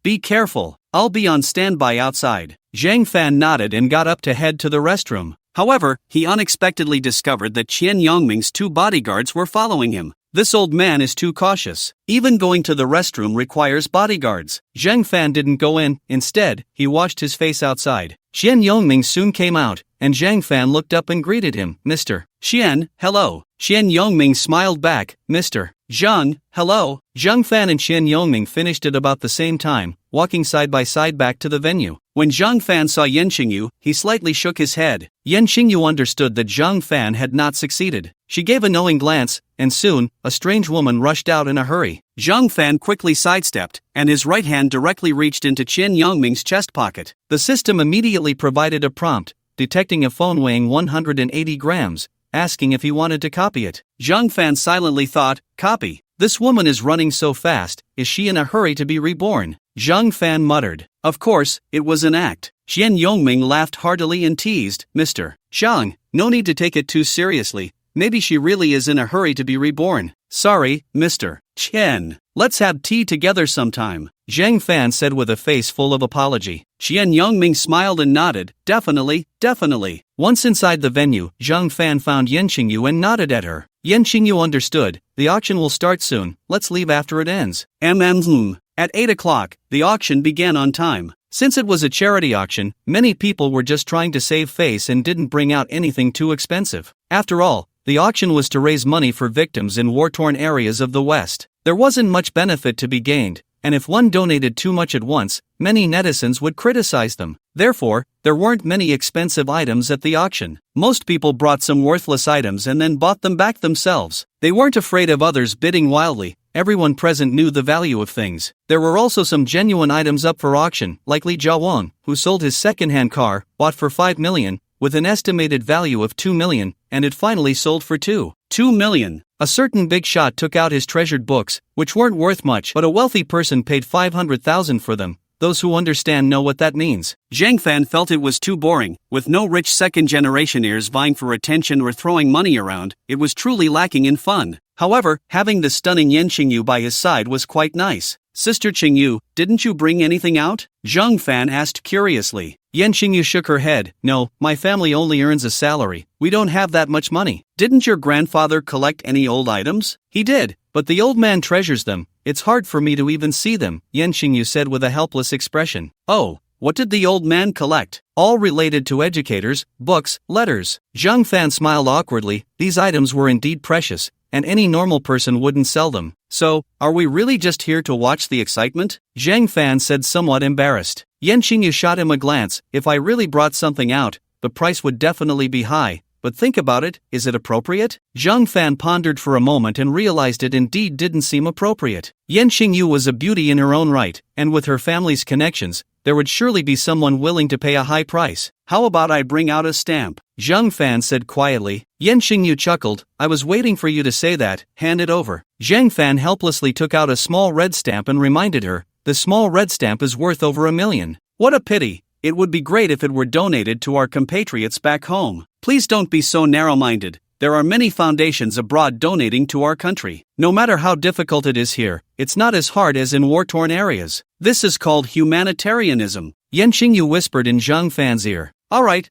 Speaker 1: Be careful, I'll be on standby outside." Zhang Fan nodded and got up to head to the restroom. However, he unexpectedly discovered that Qian Yongming's two bodyguards were following him. This old man is too cautious. Even going to the restroom requires bodyguards. Zhang Fan didn't go in, instead, he washed his face outside. Xian Yongming soon came out, and Zhang Fan looked up and greeted him. Mr. Xian, hello. Xian Yongming smiled back. Mr. Zhang, hello. Zhang Fan and Xian Yongming finished at about the same time, walking side by side back to the venue. When Zhang Fan saw Yan Qingyu, he slightly shook his head. Yan Qingyu understood that Zhang Fan had not succeeded. She gave a knowing glance, and soon, a strange woman rushed out in a hurry. Zhang Fan quickly sidestepped, and his right hand directly reached into Qian Yongming's chest pocket. The system immediately provided a prompt, detecting a phone weighing 180 grams, asking if he wanted to copy it. Zhang Fan silently thought, copy. This woman is running so fast, is she in a hurry to be reborn? Zhang Fan muttered. Of course, it was an act. Qian Yongming laughed heartily and teased, Mr. Zhang, no need to take it too seriously. Maybe she really is in a hurry to be reborn. Sorry, Mr. Qian. Let's have tea together sometime, Zhang Fan said with a face full of apology. Qian Yongming smiled and nodded, definitely, definitely. Once inside the venue, Zhang Fan found Yan Qingyu and nodded at her. Yan Qingyu understood, the auction will start soon, let's leave after it ends. At 8 o'clock, the auction began on time. Since it was a charity auction, many people were just trying to save face and didn't bring out anything too expensive. After all, the auction was to raise money for victims in war-torn areas of the West. There wasn't much benefit to be gained, and if one donated too much at once, many netizens would criticize them. Therefore, there weren't many expensive items at the auction. Most people brought some worthless items and then bought them back themselves. They weren't afraid of others bidding wildly. Everyone present knew the value of things. There were also some genuine items up for auction, like Li Jiawang, who sold his second-hand car, bought for 5 million, with an estimated value of 2 million, and it finally sold for 2 million. A certain big shot took out his treasured books, which weren't worth much, but a wealthy person paid 500,000 for them. Those who understand know what that means. Zhang Fan felt it was too boring, with no rich second-generation heirs vying for attention or throwing money around. It was truly lacking in fun. However, having the stunning Yan Qingyu by his side was quite nice. Sister Qingyu, didn't you bring anything out? Zhang Fan asked curiously. Yan Qingyu shook her head. No, my family only earns a salary. We don't have that much money. Didn't your grandfather collect any old items? He did, but the old man treasures them. It's hard for me to even see them, Yan Qingyu said with a helpless expression. Oh, what did the old man collect? All related to educators, books, letters. Zhang Fan smiled awkwardly. These items were indeed precious, and any normal person wouldn't sell them. So, are we really just here to watch the excitement? Zhang Fan said somewhat embarrassed. Yan Qingyu shot him a glance. If I really brought something out, the price would definitely be high. But think about it, is it appropriate? Zhang Fan pondered for a moment and realized it indeed didn't seem appropriate. Yan Qingyu was a beauty in her own right, and with her family's connections, there would surely be someone willing to pay a high price. How about I bring out a stamp? Zhang Fan said quietly. Yan Qingyu chuckled. I was waiting for you to say that, hand it over. Zhang Fan helplessly took out a small red stamp and reminded her, the small red stamp is worth over 1 million. What a pity. It would be great if it were donated to our compatriots back home. Please don't be so narrow-minded. There are many foundations abroad donating to our country. No matter how difficult it is here, it's not as hard as in war-torn areas. This is called humanitarianism. Yan Qingyu whispered in Zhang Fan's ear. All right,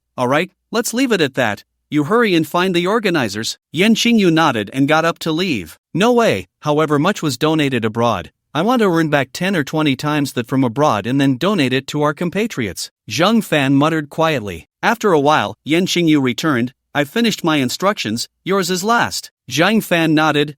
Speaker 1: let's leave it at that. You hurry and find the organizers. Yan Qingyu nodded and got up to leave. No way, however much was donated abroad. I want to earn back 10 or 20 times that from abroad and then donate it to our compatriots. Zhang Fan muttered quietly. After a while, Yan Qingyu returned. I've finished my instructions, yours is last. Zhang Fan nodded.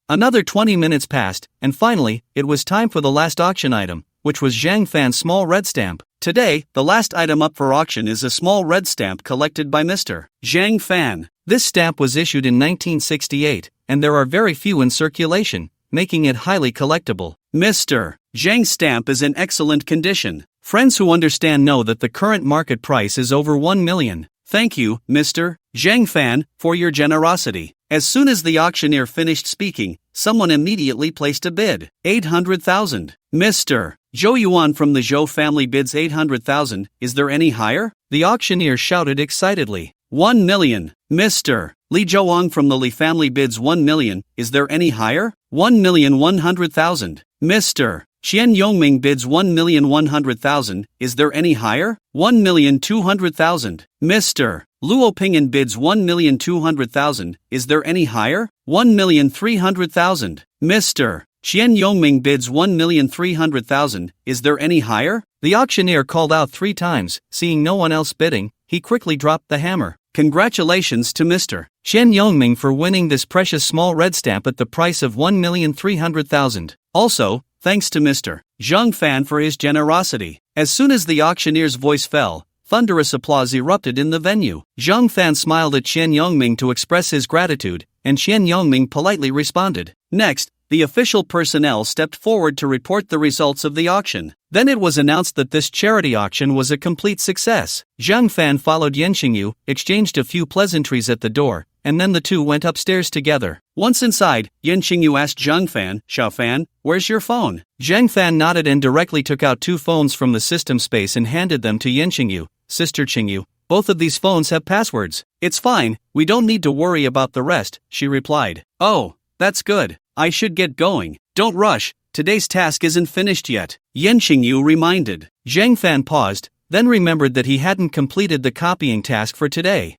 Speaker 1: Another 20 minutes passed, and finally, it was time for the last auction item, which was Zhang Fan's small red stamp. Today, the last item up for auction is a small red stamp collected by Mr. Zhang Fan. This stamp was issued in 1968, and there are very few in circulation, making it highly collectible. Mr. Zhang's stamp is in excellent condition. Friends who understand know that the current market price is over 1 million. Thank you, Mr. Zhang Fan, for your generosity. As soon as the auctioneer finished speaking, someone immediately placed a bid. 800,000. Mr. Zhou Yuan from the Zhou family bids 800,000. Is there any higher? The auctioneer shouted excitedly. 1 million. Mr. Li Zhouang from the Li family bids 1 million. Is there any higher? 1,100,000. Mr. Qian Yongming bids 1,100,000. Is there any higher? 1,200,000. Mr. Luo Ping'an bids 1,200,000, is there any higher? 1,300,000. Mr. Qian Yongming bids 1,300,000, is there any higher? The auctioneer called out 3 times, seeing no one else bidding, he quickly dropped the hammer. Congratulations to Mr. Qian Yongming for winning this precious small red stamp at the price of 1,300,000. Also, thanks to Mr. Zhang Fan for his generosity. As soon as the auctioneer's voice fell, thunderous applause erupted in the venue. Zhang Fan smiled at Qian Yongming to express his gratitude, and Qian Yongming politely responded. Next, the official personnel stepped forward to report the results of the auction. Then it was announced that this charity auction was a complete success. Zhang Fan followed Yen Xingyu, exchanged a few pleasantries at the door, and then the two went upstairs together. Once inside, Yen Xingyu asked Zhang Fan, "Xiao Fan, where's your phone?" Zhang Fan nodded and directly took out 2 phones from the system space and handed them to Yen Xingyu. "Sister Xingyu, both of these phones have passwords." "It's fine, we don't need to worry about the rest," she replied. "Oh, that's good. I should get going." "Don't rush, today's task isn't finished yet," Yen Xingyu reminded. Zhang Fan paused, then remembered that he hadn't completed the copying task for today.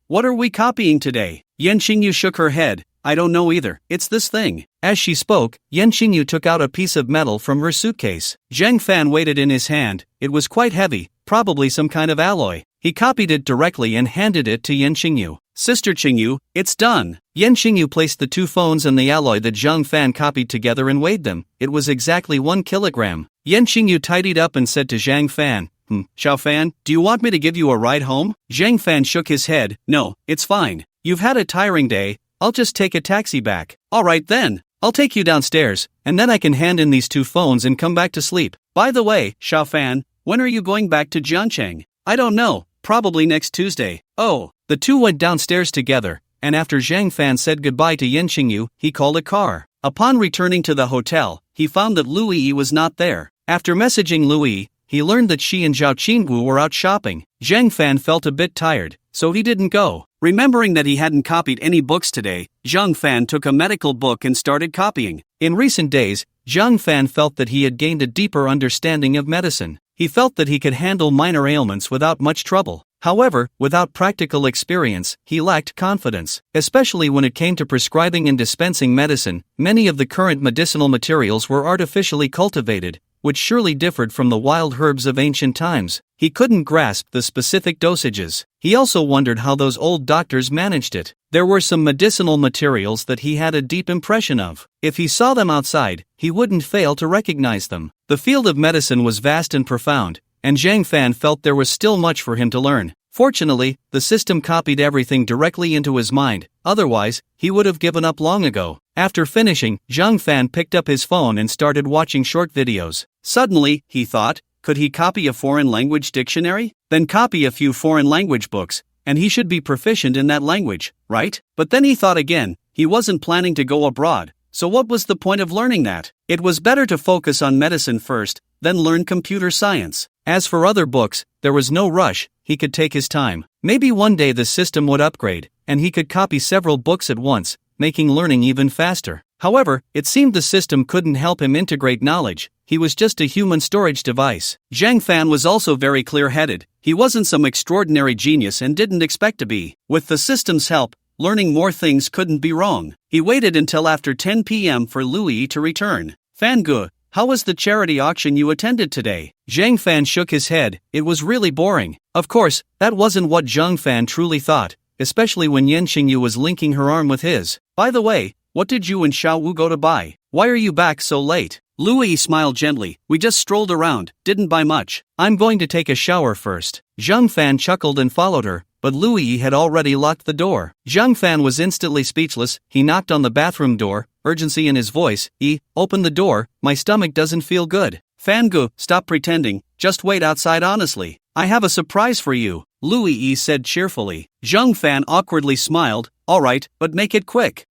Speaker 1: What are we copying today?" Yen Xingyu shook her head. "I don't know either, it's this thing." As she spoke, Yen Xingyu took out a piece of metal from her suitcase. Zhang Fan weighed it in his hand, it was quite heavy, probably some kind of alloy. He copied it directly and handed it to Yen Xingyu. "Sister Xingyu, it's done." Yen Xingyu placed the 2 phones and the alloy that Zhang Fan copied together and weighed them. It was exactly 1 kilogram. Yen Xingyu tidied up and said to Zhang Fan, "Xiao Fan, do you want me to give you a ride home?" Zhang Fan shook his head. "No, it's fine. You've had a tiring day, I'll just take a taxi back." "Alright then, I'll take you downstairs, and then I can hand in these 2 phones and come back to sleep. By the way, Xiao Fan, when are you going back to Jiancheng?" "I don't know, probably next Tuesday." "Oh." The two went downstairs together, and after Zhang Fan said goodbye to Yen Xingyu, he called a car. Upon returning to the hotel, he found that Lu Yi was not there. After messaging Lu Yi, he learned that she and Zhao Qingwu were out shopping. Zhang Fan felt a bit tired, so he didn't go. Remembering that he hadn't copied any books today, Zhang Fan took a medical book and started copying. In recent days, Zhang Fan felt that he had gained a deeper understanding of medicine. He felt that he could handle minor ailments without much trouble. However, without practical experience, he lacked confidence. Especially when it came to prescribing and dispensing medicine, many of the current medicinal materials were artificially cultivated, which surely differed from the wild herbs of ancient times. He couldn't grasp the specific dosages. He also wondered how those old doctors managed it. There were some medicinal materials that he had a deep impression of. If he saw them outside, he wouldn't fail to recognize them. The field of medicine was vast and profound, and Zhang Fan felt there was still much for him to learn. Fortunately, the system copied everything directly into his mind, otherwise, he would have given up long ago. After finishing, Zhang Fan picked up his phone and started watching short videos. Suddenly, he thought, could he copy a foreign language dictionary? Then copy a few foreign language books, and he should be proficient in that language, right? But then he thought again, he wasn't planning to go abroad, so what was the point of learning that? It was better to focus on medicine first, then learn computer science. As for other books, there was no rush, he could take his time. Maybe one day the system would upgrade, and he could copy several books at once, making learning even faster. However, it seemed the system couldn't help him integrate knowledge. He was just a human storage device. Zhang Fan was also very clear-headed. He wasn't some extraordinary genius and didn't expect to be. With the system's help, learning more things couldn't be wrong. He waited until after 10 p.m. for Louis to return. "Fangu, how was the charity auction you attended today?" Zhang Fan shook his head. It was really boring. Of course, that wasn't what Zhang Fan truly thought, especially when Yen Xingyu was linking her arm with his. "By the way, what did you and Xiao Wu go to buy? Why are you back so late?" Louis smiled gently. "We just strolled around, didn't buy much. I'm going to take a shower first." Zhang Fan chuckled and followed her, but Louis had already locked the door. Zhang Fan was instantly speechless. He knocked on the bathroom door, urgency in his voice. Open the door, my stomach doesn't feel good." "Fangu, stop pretending, just wait outside honestly. I have a surprise for you," Louis said cheerfully. Zhang Fan awkwardly smiled. "Alright, but make it quick."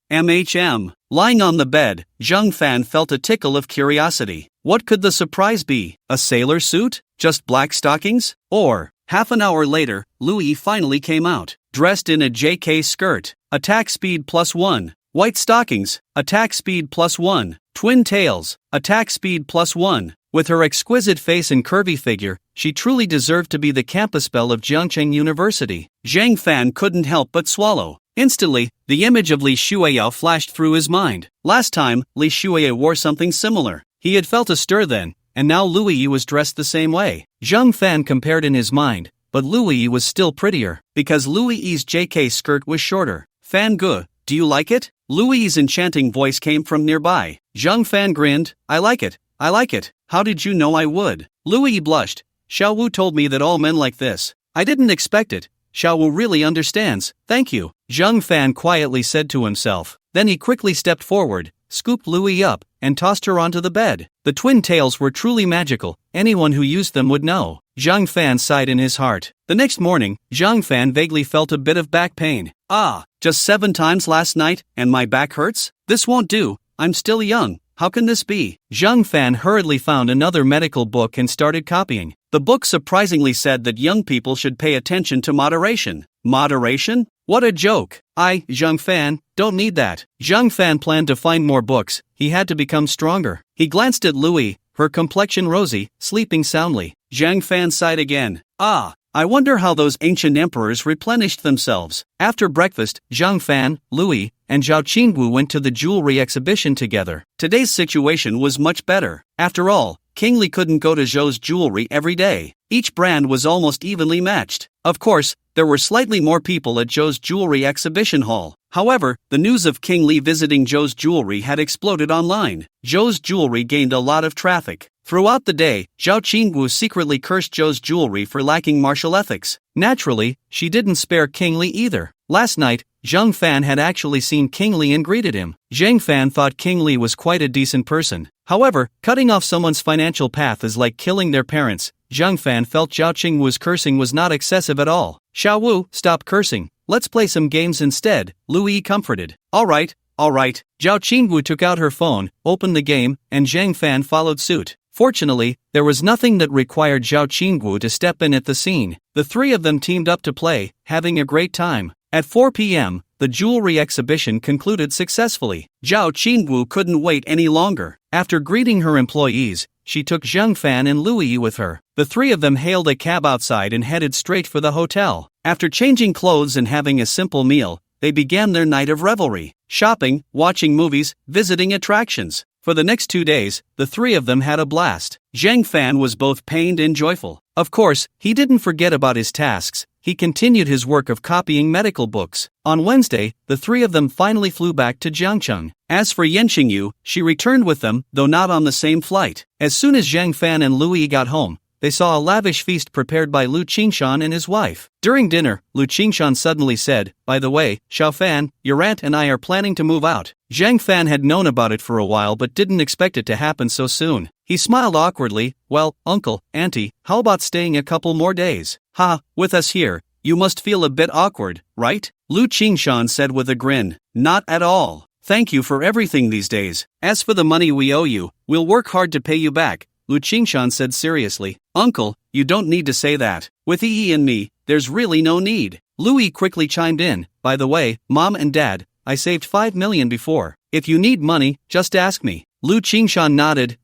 Speaker 1: Lying on the bed, Zhang Fan felt a tickle of curiosity. What could the surprise be? A sailor suit? Just black stockings? Or, half an hour later, Louis finally came out, dressed in a JK skirt. Attack speed +1. White stockings. Attack speed +1. Twin tails, attack speed +1. With her exquisite face and curvy figure, she truly deserved to be the campus belle of Jiangcheng University. Zhang Fan couldn't help but swallow. Instantly, the image of Li Shuiyao flashed through his mind. Last time, Li Shuiyao wore something similar. He had felt a stir then, and now Lu Yi was dressed the same way. Zhang Fan compared in his mind, but Lu Yi was still prettier, because Lu Yi's JK skirt was shorter. Fan Gu, do you like it? Lu Yi's enchanting voice came from nearby. Zhang Fan grinned, I like it. I like it. How did you know I would? Lu Yi blushed. Xiao Wu told me that all men like this. I didn't expect it. Xiao Wu really understands, thank you. Zhang Fan quietly said to himself. Then he quickly stepped forward, scooped Lu Yi up, and tossed her onto the bed. The twin tails were truly magical, anyone who used them would know. Zhang Fan sighed in his heart. The next morning, Zhang Fan vaguely felt a bit of back pain. Just 7 times last night, and my back hurts? This won't do, I'm still young. How can this be? Zhang Fan hurriedly found another medical book and started copying. The book surprisingly said that young people should pay attention to moderation. Moderation? What a joke. Zhang Fan, don't need that. Zhang Fan planned to find more books. He had to become stronger. He glanced at Lu Yi, her complexion rosy, sleeping soundly. Zhang Fan sighed again. I wonder how those ancient emperors replenished themselves. After breakfast, Zhang Fan, Lu Yi, and Zhao Qingwu went to the jewelry exhibition together. Today's situation was much better. After all, King Li couldn't go to Zhou's jewelry every day. Each brand was almost evenly matched. Of course, there were slightly more people at Zhou's jewelry exhibition hall. However, the news of King Li visiting Zhou's jewelry had exploded online. Zhou's jewelry gained a lot of traffic. Throughout the day, Zhao Qingwu secretly cursed Zhou's jewelry for lacking martial ethics. Naturally, she didn't spare King Li either. Last night, Zhang Fan had actually seen King Li and greeted him. Zhang Fan thought King Li was quite a decent person. However, cutting off someone's financial path is like killing their parents. Zhang Fan felt Zhao Qingwu's cursing was not excessive at all. Xiao Wu, stop cursing. Let's play some games instead, Lu Yi comforted. Alright. Zhao Qingwu took out her phone, opened the game, and Zhang Fan followed suit. Fortunately, there was nothing that required Zhao Qingwu to step in at the scene. The three of them teamed up to play, having a great time. At 4 p.m., the jewelry exhibition concluded successfully. Zhao Qingwu couldn't wait any longer. After greeting her employees, she took Zhang Fan and Lu Yi with her. The three of them hailed a cab outside and headed straight for the hotel. After changing clothes and having a simple meal, they began their night of revelry. Shopping, watching movies, visiting attractions. For the next 2 days, the three of them had a blast. Zhang Fan was both pained and joyful. Of course, he didn't forget about his tasks. He continued his work of copying medical books. On Wednesday, the three of them finally flew back to Jiangcheng. As for Yen Xingyu, she returned with them, though not on the same flight. As soon as Zhang Fan and Lu Yi got home, they saw a lavish feast prepared by Lu Qingshan and his wife. During dinner, Lu Qingshan suddenly said, by the way, Xiao Fan, your aunt and I are planning to move out. Zhang Fan had known about it for a while but didn't expect it to happen so soon. He smiled awkwardly. Well, uncle, auntie, how about staying a couple more days? With us here, you must feel a bit awkward, right? Lu Qingshan said with a grin. Not at all. Thank you for everything these days. As for the money we owe you, we'll work hard to pay you back, Lu Qingshan said seriously. Uncle, you don't need to say that. With Yi and me, there's really no need. Lu Yi quickly chimed in. By the way, Mom and Dad, I saved 5 million before. If you need money, just ask me. Lu Qingshan nodded.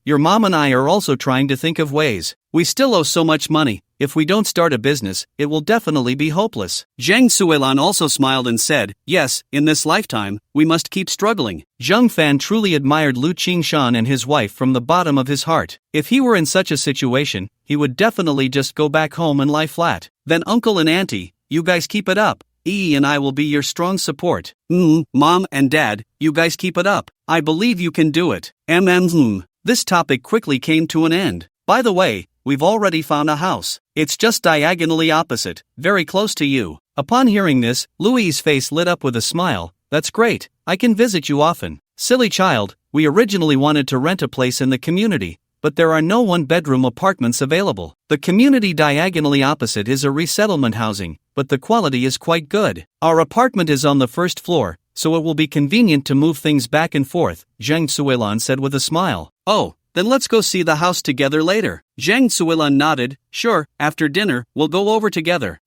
Speaker 1: Your mom and I are also trying to think of ways. We still owe so much money. If we don't start a business, it will definitely be hopeless. Zhang Suilan also smiled and said, yes, in this lifetime, we must keep struggling. Zhang Fan truly admired Lu Qingshan and his wife from the bottom of his heart. If he were in such a situation, he would definitely just go back home and lie flat. Then uncle and auntie, you guys keep it up. Yi and I will be your strong support. Mom and Dad, you guys keep it up. I believe you can do it. This topic quickly came to an end. By the way, we've already found a house. It's just diagonally opposite, very close to you. Upon hearing this, Louis's face lit up with a smile. That's great, I can visit you often. Silly child, we originally wanted to rent a place in the community, but there are no one-bedroom apartments available. The community diagonally opposite is a resettlement housing, but the quality is quite good. Our apartment is on the first floor, so it will be convenient to move things back and forth, Zhang Suilan said with a smile. Oh, then let's go see the house together later. Zhang Suilan nodded. Sure, after dinner, we'll go over together.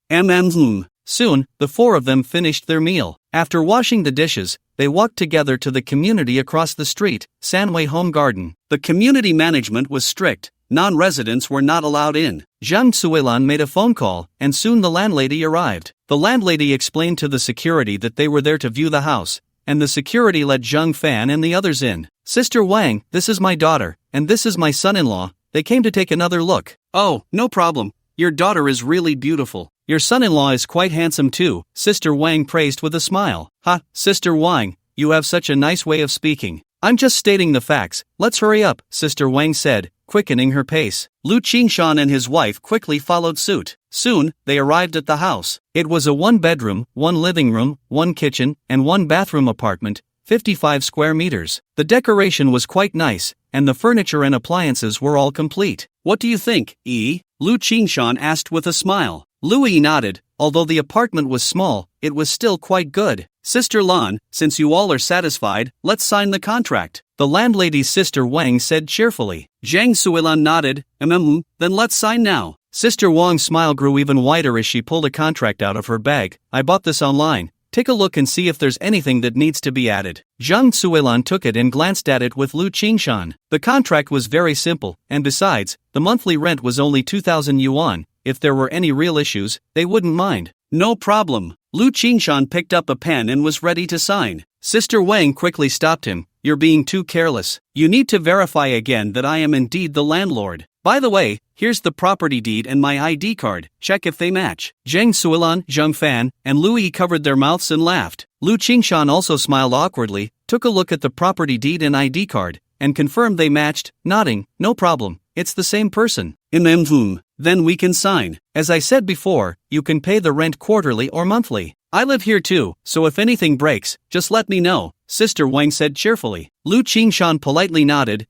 Speaker 1: Soon, the four of them finished their meal. After washing the dishes, they walked together to the community across the street, Sanway Home Garden. The community management was strict. Non-residents were not allowed in. Zhang Tsuilan made a phone call, and soon the landlady arrived. The landlady explained to the security that they were there to view the house, and the security let Zhang Fan and the others in. Sister Wang, this is my daughter, and this is my son-in-law. They came to take another look. Oh, no problem. Your daughter is really beautiful. Your son-in-law is quite handsome too, Sister Wang praised with a smile. Ha, Sister Wang, you have such a nice way of speaking. I'm just stating the facts. Let's hurry up, Sister Wang said, quickening her pace. Lu Qingshan and his wife quickly followed suit. Soon, they arrived at the house. It was a one-bedroom, one living room, one kitchen, and one bathroom apartment, 55 square meters. The decoration was quite nice, and the furniture and appliances were all complete. What do you think, Yi? Lu Qingshan asked with a smile. Lu Yi nodded. Although the apartment was small, it was still quite good. Sister Lan, since you all are satisfied, let's sign the contract. The landlady's Sister Wang said cheerfully. Zhang Suilan nodded. Then let's sign now. Sister Wang's smile grew even wider as she pulled a contract out of her bag. I bought this online. Take a look and see if there's anything that needs to be added. Zhang Tsuilan took it and glanced at it with Lu Qingshan. The contract was very simple, and besides, the monthly rent was only 2,000 yuan. If there were any real issues, they wouldn't mind. No problem. Lu Qingshan picked up a pen and was ready to sign. Sister Wang quickly stopped him. You're being too careless. You need to verify again that I am indeed the landlord. By the way, here's the property deed and my ID card. Check if they match. Zhang Suilan, Zhang Fan, and Lu Yi covered their mouths and laughed. Lu Qingshan also smiled awkwardly, took a look at the property deed and ID card, and confirmed they matched, nodding. No problem. It's the same person. Then we can sign. As I said before, you can pay the rent quarterly or monthly. I live here too, so if anything breaks, just let me know, Sister Wang said cheerfully. Lu Qingshan politely nodded.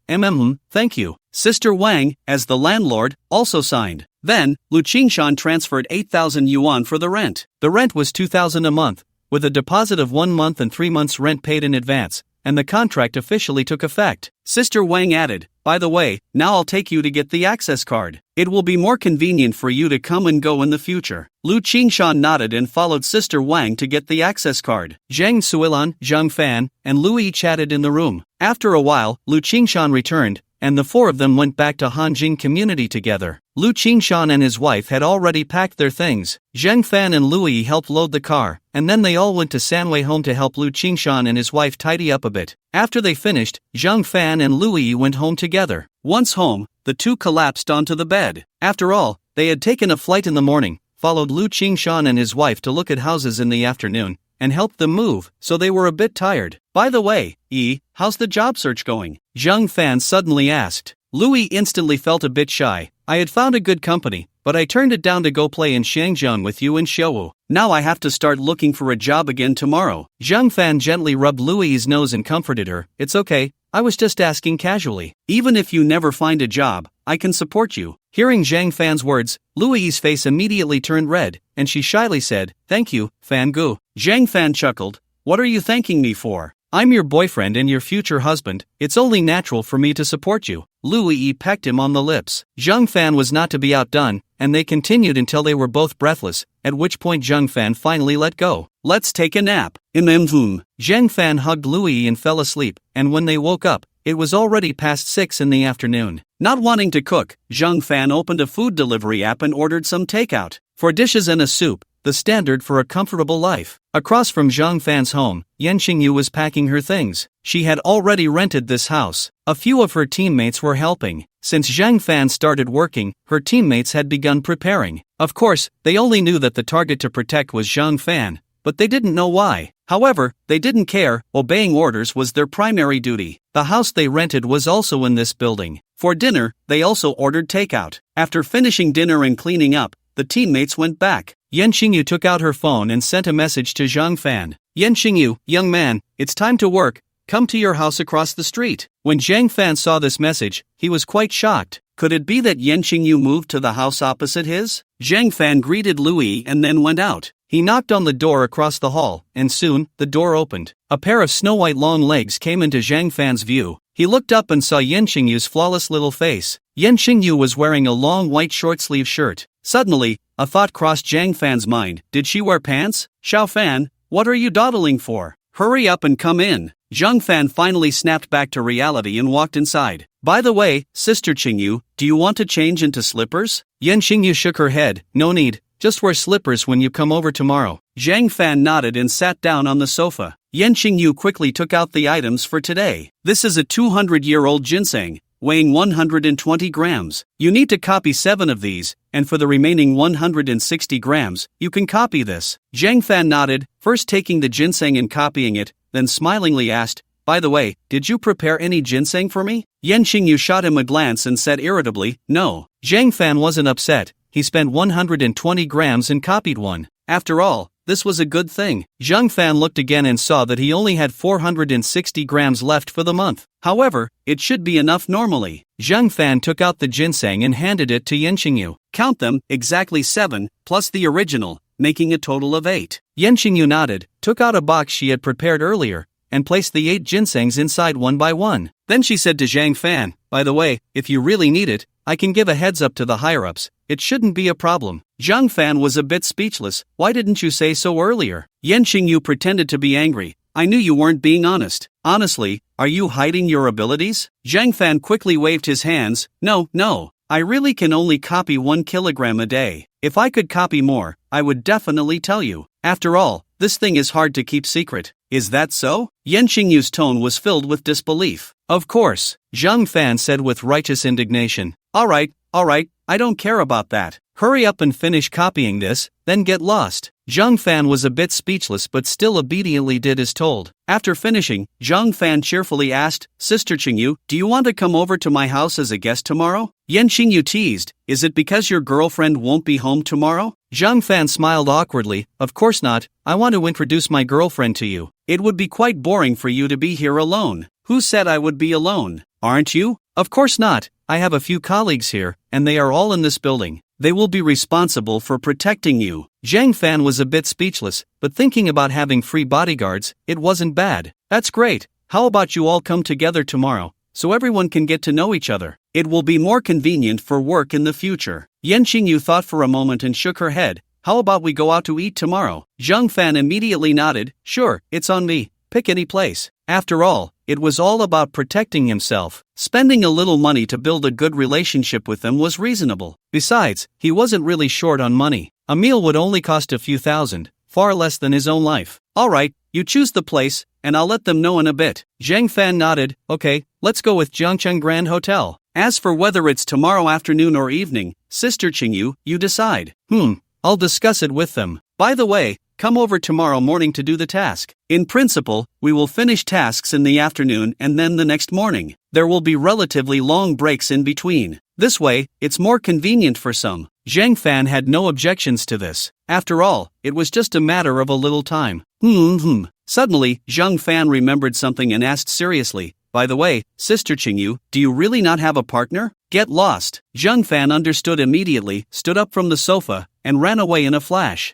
Speaker 1: Thank you. Sister Wang, as the landlord, also signed. Then, Lu Qingshan transferred 8,000 yuan for the rent. The rent was 2,000 a month, with a deposit of 1 month and 3 months rent paid in advance, and the contract officially took effect. Sister Wang added, by the way, now I'll take you to get the access card. It will be more convenient for you to come and go in the future. Lu Qingshan nodded and followed Sister Wang to get the access card. Zhang Suilan, Zhang Fan, and Lu Yi chatted in the room. After a while, Lu Qingshan returned, and the four of them went back to Hanjing community together. Lu Qingshan and his wife had already packed their things. Zhang Fan and Lu Yi helped load the car, and then they all went to Sanway home to help Lu Qingshan and his wife tidy up a bit. After they finished, Zhang Fan and Lu Yi went home together. Once home, the two collapsed onto the bed. After all, they had taken a flight in the morning, followed Lu Qingshan and his wife to look at houses in the afternoon, and helped them move, so they were a bit tired. By the way, Yi, how's the job search going? Zhang Fan suddenly asked. Lu Yi instantly felt a bit shy. I had found a good company, but I turned it down to go play in Shangjiang with you in Shouwu. Now I have to start looking for a job again tomorrow. Zhang Fan gently rubbed Lu Yi's nose and comforted her. It's okay, I was just asking casually. Even if you never find a job, I can support you. Hearing Zhang Fan's words, Lu Yi's face immediately turned red, and she shyly said, Thank you, Fan Gu. Zhang Fan chuckled. What are you thanking me for? I'm your boyfriend and your future husband, it's only natural for me to support you. Lu Yi pecked him on the lips. Zhang Fan was not to be outdone, and they continued until they were both breathless, at which point Zhang Fan finally let go. Let's take a nap. Zhang Fan hugged Lu Yi and fell asleep, and when they woke up, it was already past 6 in the afternoon. Not wanting to cook, Zhang Fan opened a food delivery app and ordered some takeout. 4 dishes and a soup, the standard for a comfortable life. Across from Zhang Fan's home, Yan Xingyu was packing her things. She had already rented this house. A few of her teammates were helping. Since Zhang Fan started working, her teammates had begun preparing. Of course, they only knew that the target to protect was Zhang Fan, but they didn't know why. However, they didn't care, obeying orders was their primary duty. The house they rented was also in this building. For dinner, they also ordered takeout. After finishing dinner and cleaning up, the teammates went back. Yan Xingyu took out her phone and sent a message to Zhang Fan. Yan Xingyu, young man, it's time to work. Come to your house across the street. When Zhang Fan saw this message, he was quite shocked. Could it be that Yan Xingyu moved to the house opposite his? Zhang Fan greeted Lu Yi and then went out. He knocked on the door across the hall, and soon, the door opened. A pair of snow-white long legs came into Zhang Fan's view. He looked up and saw Yan Xingyu's flawless little face. Yan Xingyu was wearing a long white short-sleeve shirt. Suddenly, A thought crossed Zhang Fan's mind. Did she wear pants? Xiao Fan, what are you dawdling for? Hurry up and come in. Zhang Fan finally snapped back to reality and walked inside. By the way, Sister Qingyu, do you want to change into slippers? Yan Qingyu shook her head. No need, just wear slippers when you come over tomorrow. Zhang Fan nodded and sat down on the sofa. Yan Qingyu quickly took out the items for today. This is a 200-year-old ginseng, weighing 120 grams. You need to copy 7 of these, and for the remaining 160 grams, you can copy this. Zhang Fan nodded, first taking the ginseng and copying it, then smilingly asked, by the way, did you prepare any ginseng for me? Yan Qingyu shot him a glance and said irritably, no. Zhang Fan wasn't upset. He spent 120 grams and copied one. After all, this was a good thing. Zhang Fan looked again and saw that he only had 460 grams left for the month. However, it should be enough normally. Zhang Fan took out the ginseng and handed it to Yan Qingyu. Count them, exactly 7, plus the original, making a total of 8. Yan Qingyu nodded, took out a box she had prepared earlier, and placed the 8 ginsengs inside one by one. Then she said to Zhang Fan, by the way, if you really need it, I can give a heads up to the higher-ups. It shouldn't be a problem. Zhang Fan was a bit speechless. Why didn't you say so earlier? Yan Qingyu pretended to be angry. I knew you weren't being honest. Honestly, are you hiding your abilities? Zhang Fan quickly waved his hands. No. I really can only copy 1 kilogram a day. If I could copy more, I would definitely tell you. After all, this thing is hard to keep secret. Is that so? Yan Qingyu's tone was filled with disbelief. Of course, Zhang Fan said with righteous indignation. All right, I don't care about that. Hurry up and finish copying this, then get lost. Zhang Fan was a bit speechless but still obediently did as told. After finishing, Zhang Fan cheerfully asked, Sister Qingyu, do you want to come over to my house as a guest tomorrow? Yan Qingyu teased, is it because your girlfriend won't be home tomorrow? Zhang Fan smiled awkwardly, of course not, I want to introduce my girlfriend to you. It would be quite boring for you to be here alone. Who said I would be alone? Aren't you? Of course not, I have a few colleagues here, and they are all in this building. They will be responsible for protecting you. Zhang Fan was a bit speechless, but thinking about having free bodyguards, it wasn't bad. That's great. How about you all come together tomorrow, so everyone can get to know each other? It will be more convenient for work in the future. Yan Qingyu thought for a moment and shook her head. How about we go out to eat tomorrow? Zhang Fan immediately nodded. Sure, it's on me. Pick any place. After all, it was all about protecting himself. Spending a little money to build a good relationship with them was reasonable. Besides, he wasn't really short on money. A meal would only cost a few thousand, far less than his own life. Alright, you choose the place, and I'll let them know in a bit. Zhang Fan nodded. Okay, let's go with Jiangcheng Grand Hotel. As for whether it's tomorrow afternoon or evening, Sister Qingyu, you decide. I'll discuss it with them. By the way, come over tomorrow morning to do the task. In principle, we will finish tasks in the afternoon and then the next morning. There will be relatively long breaks in between. This way, it's more convenient for some. Zhang Fan had no objections to this. After all, it was just a matter of a little time. Suddenly, Zhang Fan remembered something and asked seriously, by the way, Sister Qingyu, do you really not have a partner? Get lost. Zhang Fan understood immediately, stood up from the sofa, and ran away in a flash.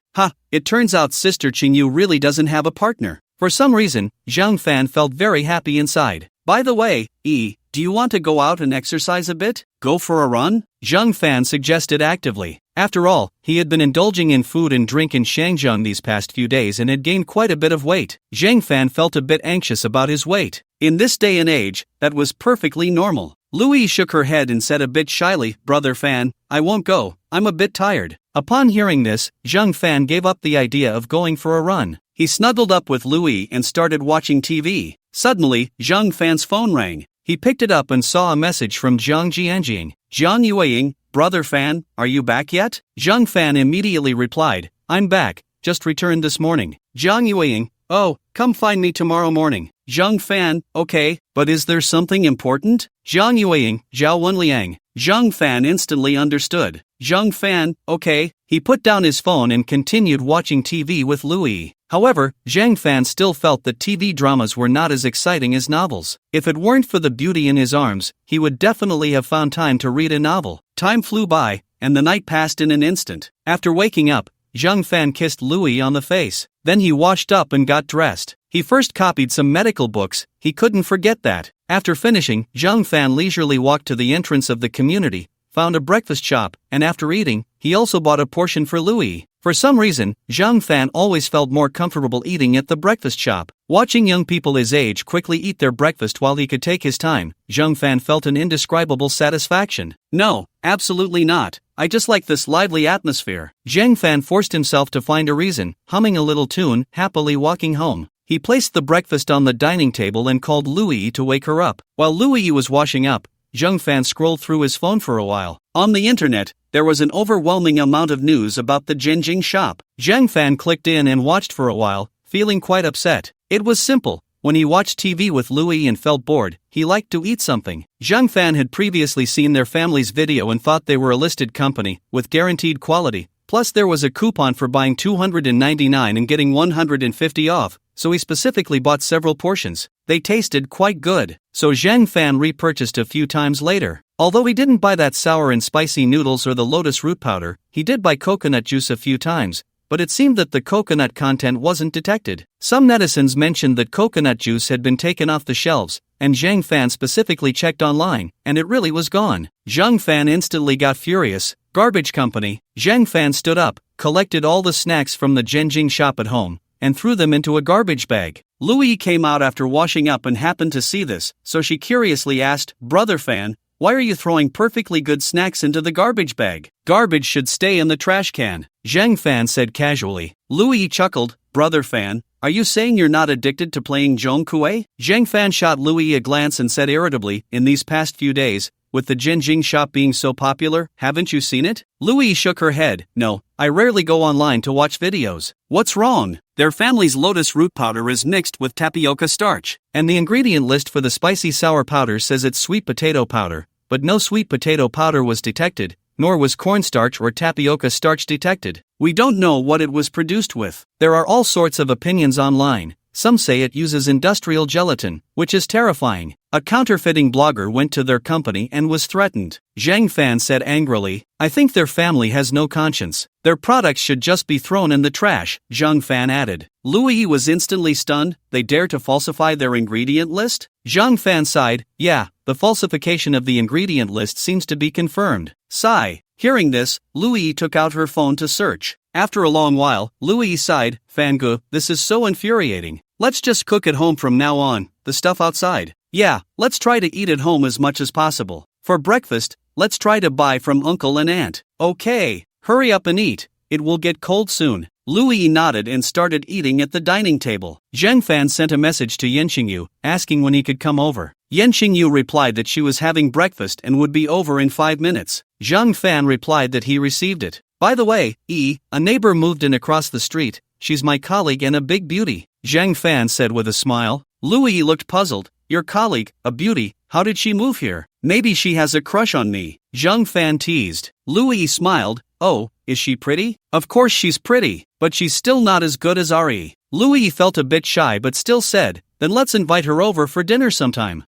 Speaker 1: It turns out Sister Qingyu really doesn't have a partner. For some reason, Zhang Fan felt very happy inside. By the way, do you want to go out and exercise a bit? Go for a run? Zhang Fan suggested actively. After all, he had been indulging in food and drink in Shangzheng these past few days and had gained quite a bit of weight. Zhang Fan felt a bit anxious about his weight. In this day and age, that was perfectly normal. Louis shook her head and said a bit shyly, Brother Fan, I won't go, I'm a bit tired. Upon hearing this, Zhang Fan gave up the idea of going for a run. He snuggled up with Louis and started watching TV. Suddenly, Zhang Fan's phone rang. He picked it up and saw a message from Zhang Jianjing. Zhang Yueying, Brother Fan, are you back yet? Zhang Fan immediately replied, I'm back, just returned this morning. Zhang Yueying, oh, come find me tomorrow morning. Zhang Fan, okay, but is there something important? Zhang Yueying, Zhao Wenliang. Zhang Fan instantly understood. Zhang Fan, okay. He put down his phone and continued watching TV with Louis. However, Zhang Fan still felt that TV dramas were not as exciting as novels. If it weren't for the beauty in his arms, he would definitely have found time to read a novel. Time flew by, and the night passed in an instant. After waking up, Zhang Fan kissed Louis on the face. Then he washed up and got dressed. He first copied some medical books, he couldn't forget that. After finishing, Zhang Fan leisurely walked to the entrance of the community, found a breakfast shop, and after eating, he also bought a portion for Louis. For some reason, Zhang Fan always felt more comfortable eating at the breakfast shop. Watching young people his age quickly eat their breakfast while he could take his time, Zhang Fan felt an indescribable satisfaction. No, absolutely not. I just like this lively atmosphere. Zhang Fan forced himself to find a reason, humming a little tune, happily walking home. He placed the breakfast on the dining table and called Louis to wake her up. While Louis was washing up, Zhang Fan scrolled through his phone for a while. On the internet, there was an overwhelming amount of news about the Yin Jing shop. Zhang Fan clicked in and watched for a while, feeling quite upset. It was simple. When he watched TV with Louis and felt bored, he liked to eat something. Zhang Fan had previously seen their family's video and thought they were a listed company, with guaranteed quality. Plus there was a coupon for buying $299 and getting $150 off, so he specifically bought several portions. They tasted quite good, so Zhang Fan repurchased a few times later. Although he didn't buy that sour and spicy noodles or the lotus root powder, he did buy coconut juice a few times, but it seemed that the coconut content wasn't detected. Some netizens mentioned that coconut juice had been taken off the shelves, and Zhang Fan specifically checked online, and it really was gone. Zhang Fan instantly got furious. Garbage company. Zhang Fan stood up, collected all the snacks from the Yin Jing shop at home, and threw them into a garbage bag. Louis came out after washing up and happened to see this, so she curiously asked, "Brother Fan, why are you throwing perfectly good snacks into the garbage bag? Garbage should stay in the trash can." Zhang Fan said casually. Louis chuckled, "Brother Fan, are you saying you're not addicted to playing Zhongkue?" Zhang Fan shot Louis a glance and said irritably, "In these past few days, with the Yin Jing shop being so popular, haven't you seen it?" Louis shook her head. "No, I rarely go online to watch videos." "What's wrong?" "Their family's lotus root powder is mixed with tapioca starch. And the ingredient list for the spicy sour powder says it's sweet potato powder, but no sweet potato powder was detected, nor was cornstarch or tapioca starch detected. We don't know what it was produced with." There are all sorts of opinions online. Some say it uses industrial gelatin, which is terrifying. A counterfeiting blogger went to their company and was threatened. Zhang Fan said angrily, "I think their family has no conscience. Their products should just be thrown in the trash," Zhang Fan added. Louis was instantly stunned. They dare to falsify their ingredient list? Zhang Fan sighed, "Yeah, the falsification of the ingredient list seems to be confirmed." Sigh. Hearing this, Louis took out her phone to search. After a long while, Louis sighed, "Fangu, this is so infuriating. Let's just cook at home from now on, the stuff outside. Yeah, let's try to eat at home as much as possible. For breakfast, let's try to buy from uncle and aunt." "Okay, hurry up and eat, it will get cold soon." Louis nodded and started eating at the dining table. Zhang Fan sent a message to Yen Qingyu, asking when he could come over. Yen Qingyu replied that she was having breakfast and would be over in 5 minutes. Zhang Fan replied that he received it. "By the way, a neighbor moved in across the street. She's my colleague and a big beauty," Zhang Fan said with a smile. Louis looked puzzled. "Your colleague, a beauty, how did she move here? Maybe she has a crush on me," Zhang Fan teased. Louis smiled. "Oh, is she pretty?" "Of course she's pretty, but she's still not as good as Ari." Louis felt a bit shy but still said, "Then let's invite her over for dinner sometime."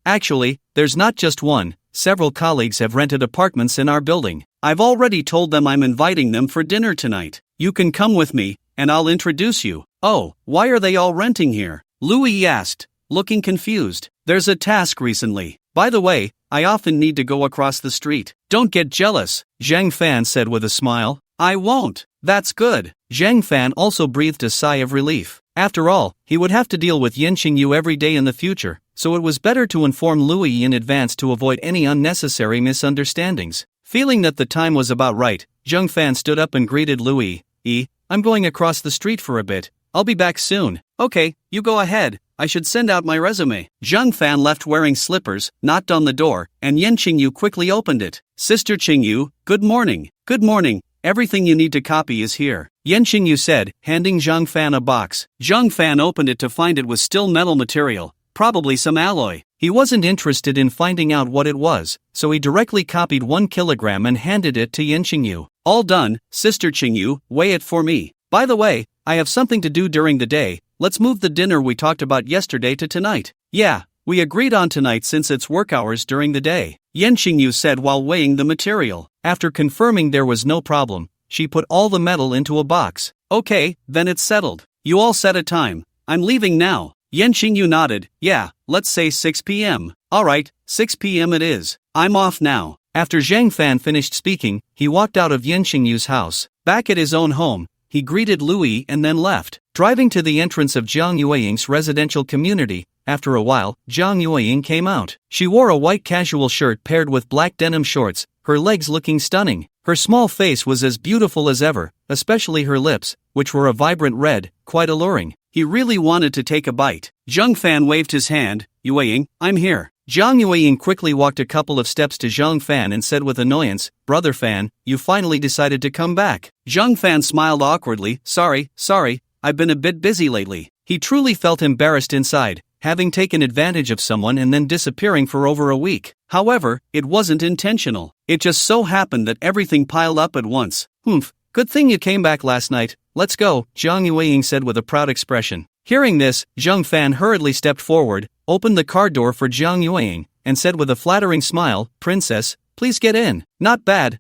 Speaker 1: Actually, there's not just one. Several colleagues have rented apartments in our building. I've already told them I'm inviting them for dinner tonight. You can come with me, and I'll introduce you." "Oh, why are they all renting here?" Louis asked, looking confused. "There's a task recently. By the way, I often need to go across the street. Don't get jealous," Zhang Fan said with a smile. "I won't. That's good." Zhang Fan also breathed a sigh of relief. After all, he would have to deal with Yen Qingyu every day in the future, so it was better to inform Louis in advance to avoid any unnecessary misunderstandings. Feeling that the time was about right, Zhang Fan stood up and greeted Louis. "I'm going across the street for a bit. I'll be back soon." "Okay, you go ahead. I should send out my resume." Zhang Fan left wearing slippers, knocked on the door, and Yen Qingyu quickly opened it. "Sister Qingyu, good morning." "Good morning. Everything you need to copy is here," Yen Qingyu said, handing Zhang Fan a box. Zhang Fan opened it to find it was still metal material, probably some alloy. He wasn't interested in finding out what it was, so he directly copied 1 kilogram and handed it to Yen Qingyu. "All done, Sister Qingyu, weigh it for me. By the way, I have something to do during the day. Let's move the dinner we talked about yesterday to tonight." "Yeah, we agreed on tonight since it's work hours during the day," Yen Qingyu said while weighing the material. After confirming there was no problem, she put all the metal into a box. "Okay, then it's settled. You all set a time. I'm leaving now." Yen Qingyu nodded. "Yeah, let's say 6 p.m. "Alright, 6 p.m. it is. I'm off now." After Zhang Fan finished speaking, he walked out of Yin Xingyu's house. Back at his own home, he greeted Louis and then left. Driving to the entrance of Zhang Yueying's residential community, after a while, Zhang Yueying came out. She wore a white casual shirt paired with black denim shorts, her legs looking stunning. Her small face was as beautiful as ever, especially her lips, which were a vibrant red, quite alluring. He really wanted to take a bite. Zhang Fan waved his hand. Yueying, I'm here. Zhang Yueying quickly walked a couple of steps to Zhang Fan and said with annoyance, Brother Fan, you finally decided to come back. Zhang Fan smiled awkwardly. Sorry, I've been a bit busy lately. He truly felt embarrassed inside, having taken advantage of someone and then disappearing for over a week. However, it wasn't intentional. It just so happened that everything piled up at once. Good thing you came back last night. Let's go, Zhang Yueying said with a proud expression. Hearing this, Zhang Fan hurriedly stepped forward, opened the car door for Zhang Yueying, and said with a flattering smile, Princess, please get in. Not bad,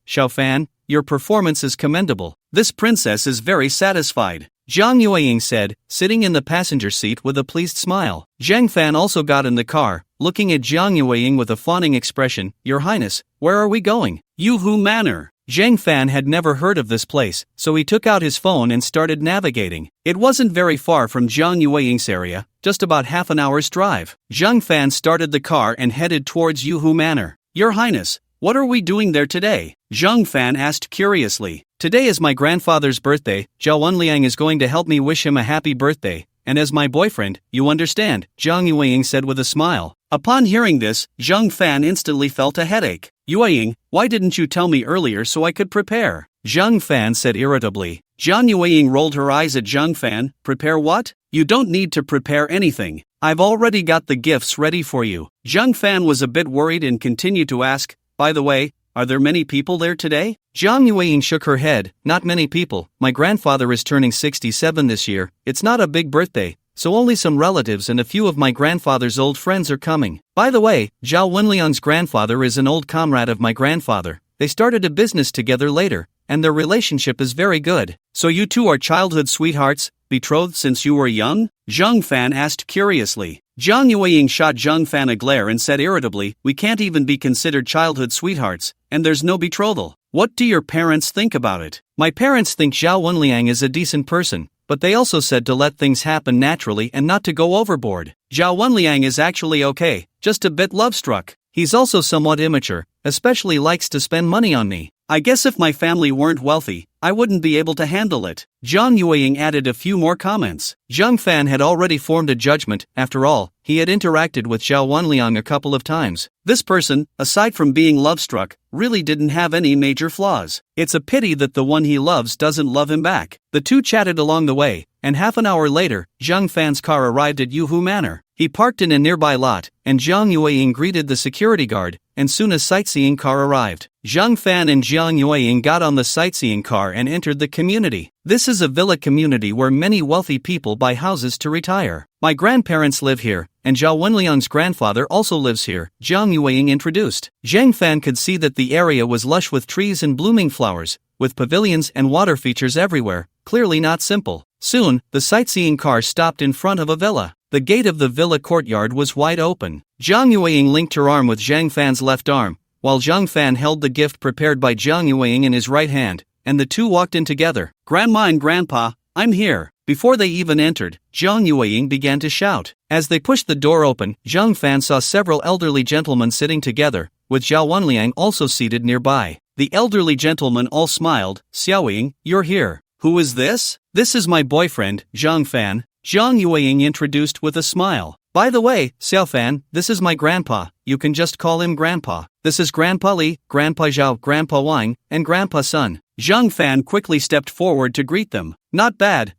Speaker 1: Xiao Fan, your performance is commendable. This princess is very satisfied, Zhang Yueying said, sitting in the passenger seat with a pleased smile. Zhang Fan also got in the car, looking at Zhang Yueying with a fawning expression. Your Highness, where are we going? Yuhu Manor. Zhang Fan had never heard of this place, so he took out his phone and started navigating. It wasn't very far from Zhang Yueying's area, just about half an hour's drive. Zhang Fan started the car and headed towards Yuhu Manor. Your Highness, what are we doing there today? Zhang Fan asked curiously. Today is my grandfather's birthday. Zhao Wenliang is going to help me wish him a happy birthday, and as my boyfriend, you understand, Zhang Yueying said with a smile. Upon hearing this, Zhang Fan instantly felt a headache. Yueying, why didn't you tell me earlier so I could prepare? Zhang Fan said irritably. Zhang Yueying rolled her eyes at Zhang Fan. Prepare what? You don't need to prepare anything. I've already got the gifts ready for you. Zhang Fan was a bit worried and continued to ask, by the way, are there many people there today? Zhang Yueying shook her head. Not many people. My grandfather is turning 67 this year. It's not a big birthday, so only some relatives and a few of my grandfather's old friends are coming. By the way, Zhao Wenliang's grandfather is an old comrade of my grandfather. They started a business together later, and their relationship is very good. So you two are childhood sweethearts, betrothed since you were young? Zhang Fan asked curiously. Zhang Yueying shot Zhang Fan a glare and said irritably, we can't even be considered childhood sweethearts, and there's no betrothal. What do your parents think about it? My parents think Zhao Wenliang is a decent person, but they also said to let things happen naturally and not to go overboard. Zhao Wenliang is actually okay, just a bit love-struck. He's also somewhat immature, especially likes to spend money on me. I guess if my family weren't wealthy, I wouldn't be able to handle it. Zhang Yueying added a few more comments. Zhang Fan had already formed a judgment. After all, he had interacted with Zhao Wenliang a couple of times. This person, aside from being love-struck, really didn't have any major flaws. It's a pity that the one he loves doesn't love him back. The two chatted along the way, and half an hour later, Zhang Fan's car arrived at Yuhu Manor. He parked in a nearby lot, and Zhang Yueying greeted the security guard, and soon a sightseeing car arrived. Zhang Fan and Zhang Yueying got on the sightseeing car and entered the community. This is a villa community where many wealthy people buy houses to retire. My grandparents live here, and Zhao Wenliang's grandfather also lives here, Zhang Yueying introduced. Zhang Fan could see that the area was lush with trees and blooming flowers, with pavilions and water features everywhere, clearly not simple. Soon, the sightseeing car stopped in front of a villa. The gate of the villa courtyard was wide open. Zhang Yueying linked her arm with Zhang Fan's left arm, while Zhang Fan held the gift prepared by Zhang Yueying in his right hand, and the two walked in together. Grandma and Grandpa, I'm here. Before they even entered, Zhang Yueying began to shout. As they pushed the door open, Zhang Fan saw several elderly gentlemen sitting together, with Zhao Wenliang also seated nearby. The elderly gentlemen all smiled. Xiaoying, you're here. Who is this? This is my boyfriend, Zhang Fan, Zhang Yueying introduced with a smile. By the way, Xiao Fan, this is my grandpa. You can just call him Grandpa. This is Grandpa Li, Grandpa Zhao, Grandpa Wang, and Grandpa Sun. Zhang Fan quickly stepped forward to greet them. Not bad,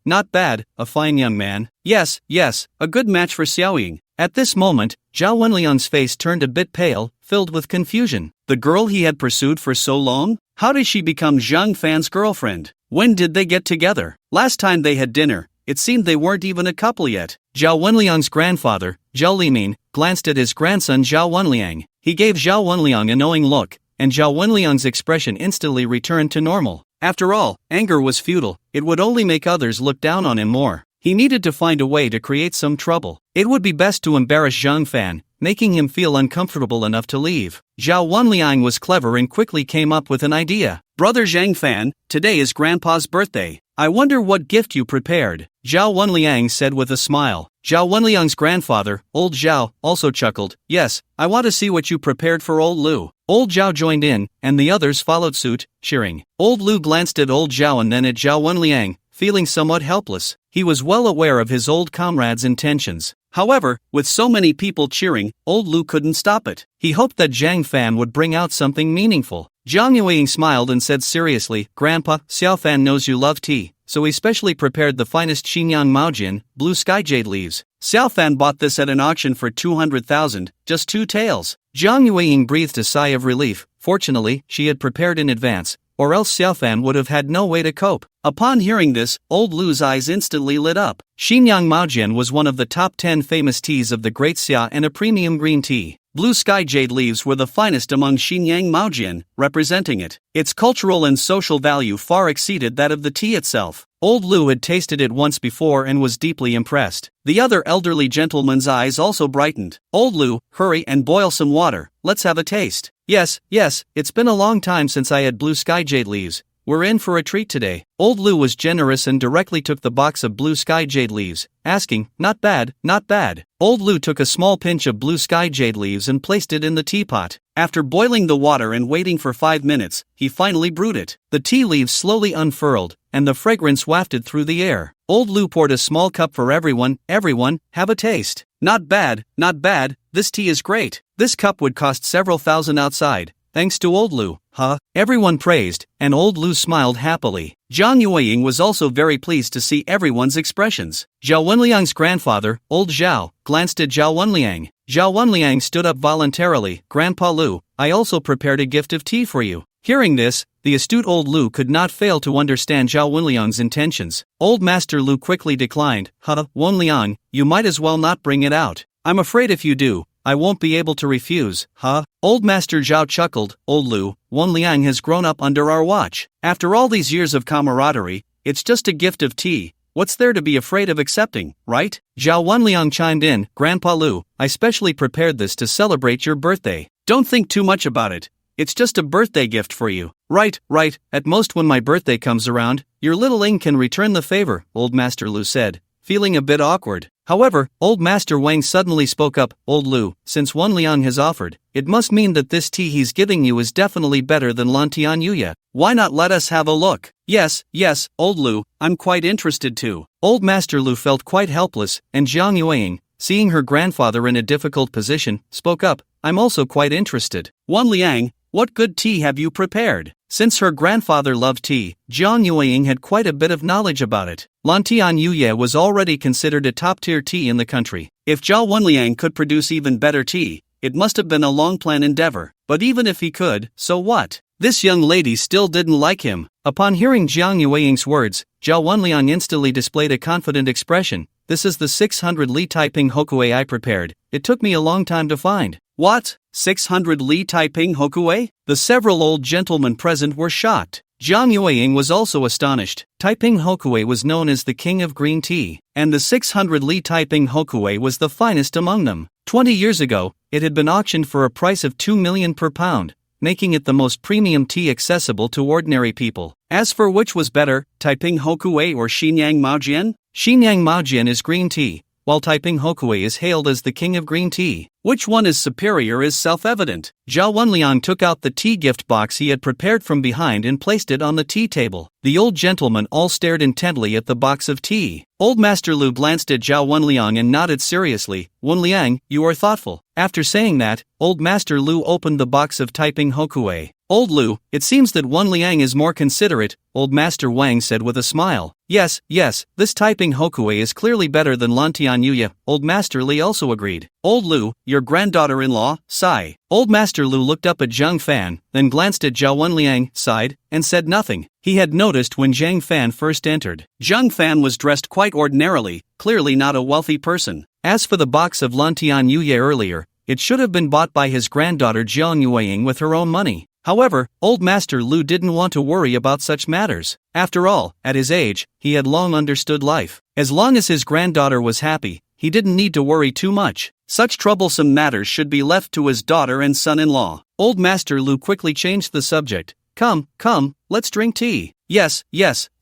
Speaker 1: a fine young man. Yes, a good match for Xiaoying. At this moment, Zhao Wenliang's face turned a bit pale, filled with confusion. The girl he had pursued for so long? How did she become Zhang Fan's girlfriend? When did they get together? Last time they had dinner, it seemed they weren't even a couple yet. Zhao Wenliang's grandfather, Zhao Limin, glanced at his grandson Zhao Wenliang. He gave Zhao Wenliang a knowing look, and Zhao Wenliang's expression instantly returned to normal. After all, anger was futile. It would only make others look down on him more. He needed to find a way to create some trouble. It would be best to embarrass Zhang Fan, making him feel uncomfortable enough to leave. Zhao Wenliang was clever and quickly came up with an idea. Brother Zhang Fan, today is Grandpa's birthday. I wonder what gift you prepared, Zhao Wenliang said with a smile. Zhao Wenliang's grandfather, Old Zhao, also chuckled. Yes, I want to see what you prepared for Old Lu. Old Zhao joined in, and the others followed suit, cheering. Old Lu glanced at Old Zhao and then at Zhao Wenliang, feeling somewhat helpless. He was well aware of his old comrade's intentions. However, with so many people cheering, Old Lu couldn't stop it. He hoped that Zhang Fan would bring out something meaningful. Zhang Yueying smiled and said seriously, Grandpa, Xiao Fan knows you love tea, so he specially prepared the finest Xinyang Maojian, blue sky jade leaves. Xiao Fan bought this at an auction for 200,000, just 2 taels. Zhang Yueying breathed a sigh of relief. Fortunately, she had prepared in advance, or else Xiao Fan would have had no way to cope. Upon hearing this, Old Lu's eyes instantly lit up. Xinyang Maojian was one of the top 10 famous teas of the Great Xia and a premium green tea. Blue sky jade leaves were the finest among Xinyang Maojian, representing it. Its cultural and social value far exceeded that of the tea itself. Old Lu had tasted it once before and was deeply impressed. The other elderly gentleman's eyes also brightened. Old Lu, hurry and boil some water, let's have a taste. Yes, it's been a long time since I had blue sky jade leaves. We're in for a treat today. Old Lu was generous and directly took the box of blue sky jade leaves, asking, not bad, not bad. Old Lu took a small pinch of blue sky jade leaves and placed it in the teapot. After boiling the water and waiting for 5 minutes, he finally brewed it. The tea leaves slowly unfurled, and the fragrance wafted through the air. Old Lu poured a small cup for everyone, have a taste. Not bad, this tea is great. This cup would cost several thousand outside, thanks to Old Lu, huh? Everyone praised, and Old Lu smiled happily. Zhang Yueying was also very pleased to see everyone's expressions. Zhao Wenliang's grandfather, Old Zhao, glanced at Zhao Wenliang. Zhao Wenliang stood up voluntarily. Grandpa Lu, I also prepared a gift of tea for you. Hearing this, the astute Old Lu could not fail to understand Zhao Wenliang's intentions. Old Master Lu quickly declined. Wenliang, you might as well not bring it out. I'm afraid if you do, I won't be able to refuse, Old Master Zhao chuckled. Old Lu, Wenliang has grown up under our watch. After all these years of camaraderie, it's just a gift of tea. What's there to be afraid of accepting, right? Zhao Wenliang chimed in. Grandpa Lu, I specially prepared this to celebrate your birthday. Don't think too much about it. It's just a birthday gift for you. Right, at most when my birthday comes around, your little Ing can return the favor, Old Master Lu said, feeling a bit awkward. However, Old Master Wang suddenly spoke up. Old Lu, since Wenliang has offered, it must mean that this tea he's giving you is definitely better than Lantian Yuya. Why not let us have a look? Yes, Old Lu, I'm quite interested too. Old Master Lu felt quite helpless, and Zhang Yueying, seeing her grandfather in a difficult position, spoke up. I'm also quite interested. Wenliang, what good tea have you prepared? Since her grandfather loved tea, Zhang Yueying had quite a bit of knowledge about it. Lantian Yuya was already considered a top-tier tea in the country. If Zhao Wenliang could produce even better tea, it must have been a long-planned endeavor. But even if he could, so what? This young lady still didn't like him. Upon hearing Zhang Yueying's words, Zhao Wenliang instantly displayed a confident expression. This is the 600 Li Taiping Hokue I prepared. It took me a long time to find. What? 600 Li Taiping Hokue? The several old gentlemen present were shocked. Zhang Yueying was also astonished. Taiping Hokue was known as the king of green tea, and the 600 Li Taiping Hokue was the finest among them. 20 years ago, it had been auctioned for a price of 2 million per pound, making it the most premium tea accessible to ordinary people. As for which was better, Taiping Hokue or Xinyang Maojian? Xinyang Maojian is green tea, while Taiping Hokue is hailed as the king of green tea. Which one is superior is self-evident. Zhao Wenliang took out the tea gift box he had prepared from behind and placed it on the tea table. The old gentlemen all stared intently at the box of tea. Old Master Lu glanced at Zhao Wenliang and nodded seriously. Wenliang, you are thoughtful. After saying that, Old Master Lu opened the box of Taiping Hokue. Old Lu, it seems that Wenliang is more considerate, Old Master Wang said with a smile. Yes, this Taiping Hokue is clearly better than Lantian Yuya, Old Master Li also agreed. Old Lu, your granddaughter-in-law, sigh. Old Master Lu looked up at Zhang Fan, then glanced at Zhao Wenliang, sighed, and said nothing. He had noticed when Zhang Fan first entered. Zhang Fan was dressed quite ordinarily, clearly not a wealthy person. As for the box of Lantian Yuya earlier, it should have been bought by his granddaughter Zhang Yueying with her own money. However, Old Master Lu didn't want to worry about such matters. After all, at his age, he had long understood life. As long as his granddaughter was happy, he he didn't need to worry too much. Such troublesome matters should be left to his daughter and son-in-law. Old Master Lu quickly changed the subject. Come, let's drink tea. Yes,